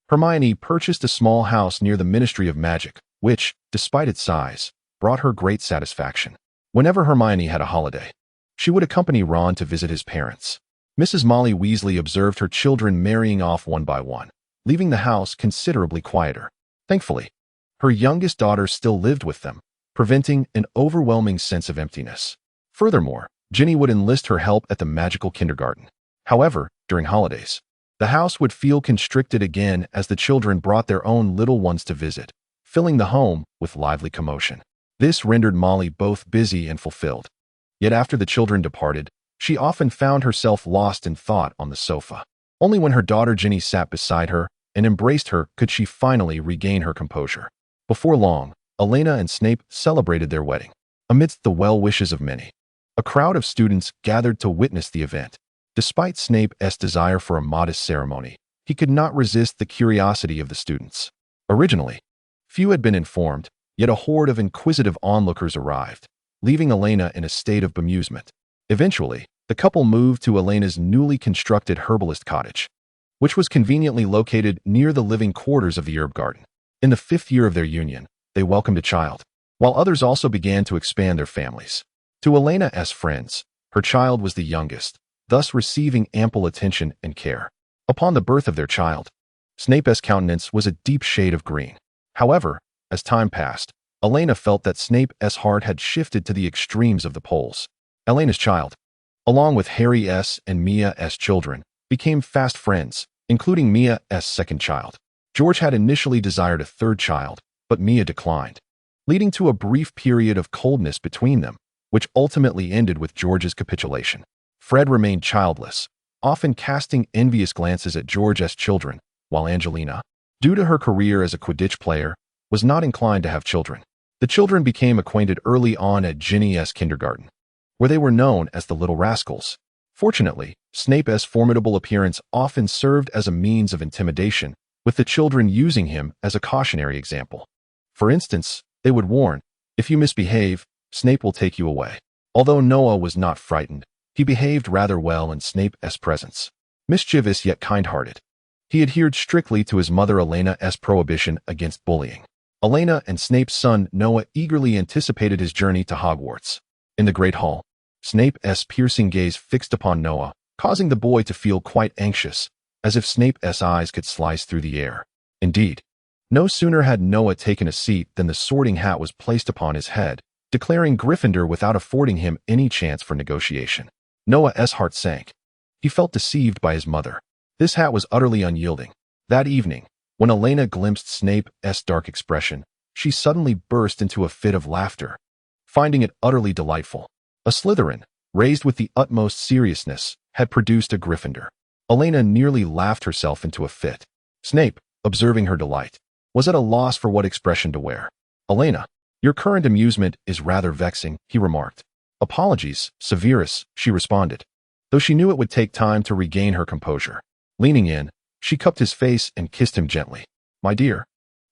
Hermione purchased a small house near the Ministry of Magic, which, despite its size, brought her great satisfaction. Whenever Hermione had a holiday, she would accompany Ron to visit his parents. Mrs. Molly Weasley observed her children marrying off one by one, leaving the house considerably quieter. Thankfully, her youngest daughter still lived with them, preventing an overwhelming sense of emptiness. Furthermore, Ginny would enlist her help at the magical kindergarten. However, during holidays, the house would feel constricted again as the children brought their own little ones to visit, filling the home with lively commotion. This rendered Molly both busy and fulfilled. Yet after the children departed, she often found herself lost in thought on the sofa. Only when her daughter Ginny sat beside her and embraced her could she finally regain her composure. Before long, Elena and Snape celebrated their wedding. Amidst the well wishes of many, a crowd of students gathered to witness the event. Despite Snape's desire for a modest ceremony, he could not resist the curiosity of the students. Originally, few had been informed, yet a horde of inquisitive onlookers arrived, leaving Elena in a state of bemusement. Eventually, the couple moved to Elena's newly constructed herbalist cottage, which was conveniently located near the living quarters of the herb garden. In the 5th year of their union, they welcomed a child, while others also began to expand their families. To Elena's friends, her child was the youngest, thus receiving ample attention and care. Upon the birth of their child, Snape's countenance was a deep shade of green. However, as time passed, Elena felt that Snape's heart had shifted to the extremes of the poles. Elena's child, along with Harry's and Mia's children, became fast friends, including Mia's second child. George had initially desired a third child, but Mia declined, leading to a brief period of coldness between them, which ultimately ended with George's capitulation. Fred remained childless, often casting envious glances at George's children, while Angelina, due to her career as a Quidditch player, was not inclined to have children. The children became acquainted early on at Ginny's kindergarten, where they were known as the Little Rascals. Fortunately, Snape's formidable appearance often served as a means of intimidation, with the children using him as a cautionary example. For instance, they would warn, "If you misbehave, Snape will take you away." Although Noah was not frightened, he behaved rather well in Snape's presence. Mischievous yet kind-hearted, he adhered strictly to his mother Elena's prohibition against bullying. Elena and Snape's son Noah eagerly anticipated his journey to Hogwarts. In the Great Hall, Snape's piercing gaze fixed upon Noah, causing the boy to feel quite anxious, as if Snape's eyes could slice through the air. Indeed, no sooner had Noah taken a seat than the sorting hat was placed upon his head, declaring Gryffindor without affording him any chance for negotiation. Noah's heart sank. He felt deceived by his mother. This hat was utterly unyielding. That evening, when Elena glimpsed Snape's dark expression, she suddenly burst into a fit of laughter, finding it utterly delightful. A Slytherin, raised with the utmost seriousness, had produced a Gryffindor. Elena nearly laughed herself into a fit. Snape, observing her delight, was at a loss for what expression to wear. "Elena, your current amusement is rather vexing," he remarked. "Apologies, Severus," she responded, though she knew it would take time to regain her composure. Leaning in, she cupped his face and kissed him gently. "My dear,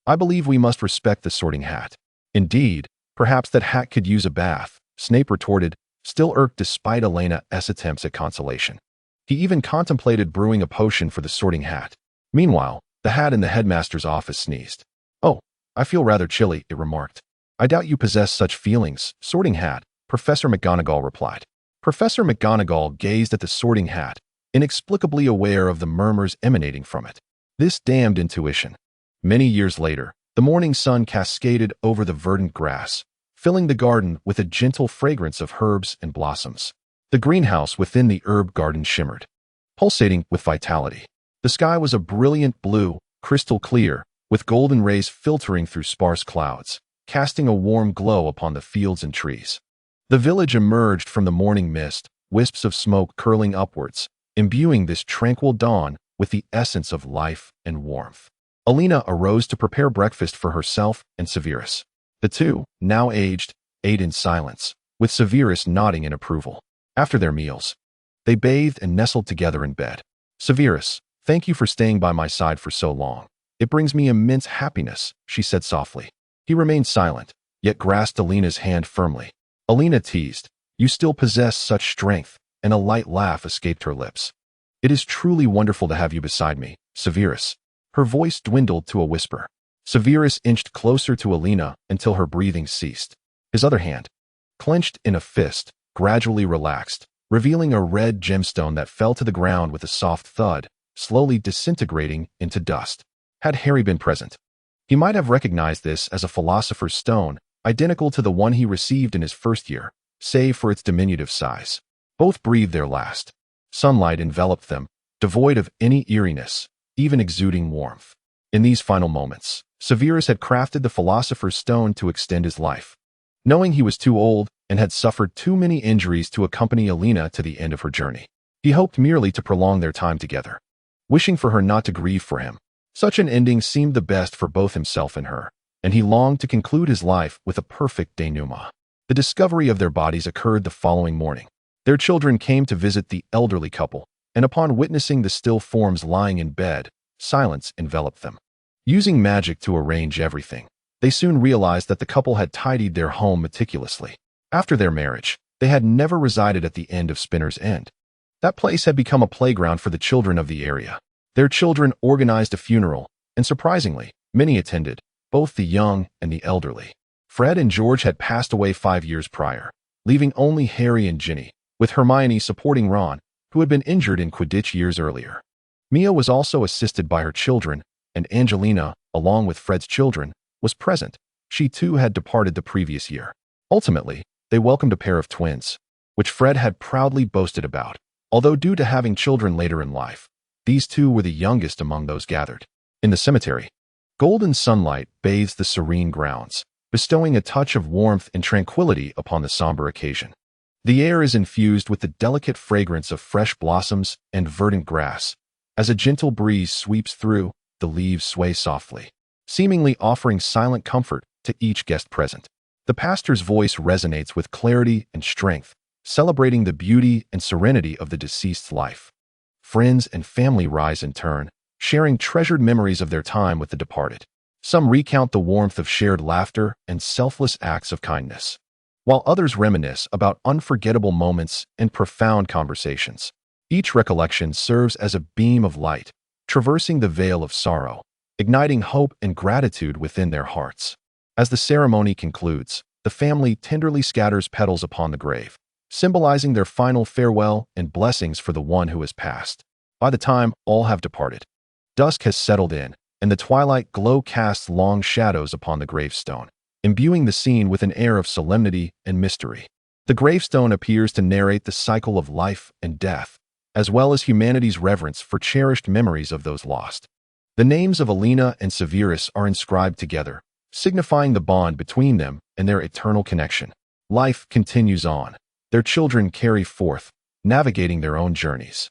I believe we must respect the sorting hat." "Indeed, perhaps that hat could use a bath," Snape retorted, still irked despite Elena's attempts at consolation. He even contemplated brewing a potion for the sorting hat. Meanwhile, the hat in the headmaster's office sneezed. "Oh, I feel rather chilly," it remarked. "I doubt you possess such feelings, sorting hat," Professor McGonagall replied. Professor McGonagall gazed at the sorting hat, inexplicably aware of the murmurs emanating from it. This damned intuition. Many years later, the morning sun cascaded over the verdant grass, filling the garden with a gentle fragrance of herbs and blossoms. The greenhouse within the herb garden shimmered, pulsating with vitality. The sky was a brilliant blue, crystal clear, with golden rays filtering through sparse clouds, casting a warm glow upon the fields and trees. The village emerged from the morning mist, wisps of smoke curling upwards, imbuing this tranquil dawn with the essence of life and warmth. Elena arose to prepare breakfast for herself and Severus. The two, now aged, ate in silence, with Severus nodding in approval. After their meals, they bathed and nestled together in bed. "Severus, thank you for staying by my side for so long. It brings me immense happiness," she said softly. He remained silent, yet grasped Elena's hand firmly. Elena teased, "You still possess such strength," and a light laugh escaped her lips. "It is truly wonderful to have you beside me, Severus." Her voice dwindled to a whisper. Severus inched closer to Elena until her breathing ceased. His other hand, clenched in a fist, gradually relaxed, revealing a red gemstone that fell to the ground with a soft thud, slowly disintegrating into dust. Had Harry been present, he might have recognized this as a philosopher's stone, identical to the one he received in his first year, save for its diminutive size. Both breathed their last. Sunlight enveloped them, devoid of any eeriness, even exuding warmth. In these final moments, Severus had crafted the philosopher's stone to extend his life. Knowing he was too old and had suffered too many injuries to accompany Elena to the end of her journey, he hoped merely to prolong their time together, wishing for her not to grieve for him. Such an ending seemed the best for both himself and her, and he longed to conclude his life with a perfect denouement. The discovery of their bodies occurred the following morning. Their children came to visit the elderly couple, and upon witnessing the still forms lying in bed, silence enveloped them. Using magic to arrange everything, they soon realized that the couple had tidied their home meticulously. After their marriage, they had never resided at the end of Spinner's End. That place had become a playground for the children of the area. Their children organized a funeral, and surprisingly, many attended, both the young and the elderly. Fred and George had passed away 5 years prior, leaving only Harry and Ginny, with Hermione supporting Ron, who had been injured in Quidditch years earlier. Mia was also assisted by her children, and Angelina, along with Fred's children, was present. She too had departed the previous year. Ultimately, they welcomed a pair of twins, which Fred had proudly boasted about. Although due to having children later in life, these two were the youngest among those gathered. In the cemetery, golden sunlight bathes the serene grounds, bestowing a touch of warmth and tranquility upon the somber occasion. The air is infused with the delicate fragrance of fresh blossoms and verdant grass. As a gentle breeze sweeps through, the leaves sway softly, seemingly offering silent comfort to each guest present. The pastor's voice resonates with clarity and strength, celebrating the beauty and serenity of the deceased's life. Friends and family rise in turn, sharing treasured memories of their time with the departed. Some recount the warmth of shared laughter and selfless acts of kindness, while others reminisce about unforgettable moments and profound conversations. Each recollection serves as a beam of light, traversing the veil of sorrow, igniting hope and gratitude within their hearts. As the ceremony concludes, the family tenderly scatters petals upon the grave, symbolizing their final farewell and blessings for the one who has passed. By the time all have departed, dusk has settled in, and the twilight glow casts long shadows upon the gravestone, imbuing the scene with an air of solemnity and mystery. The gravestone appears to narrate the cycle of life and death, as well as humanity's reverence for cherished memories of those lost. The names of Elena and Severus are inscribed together, signifying the bond between them and their eternal connection. Life continues on. Their children carry forth, navigating their own journeys,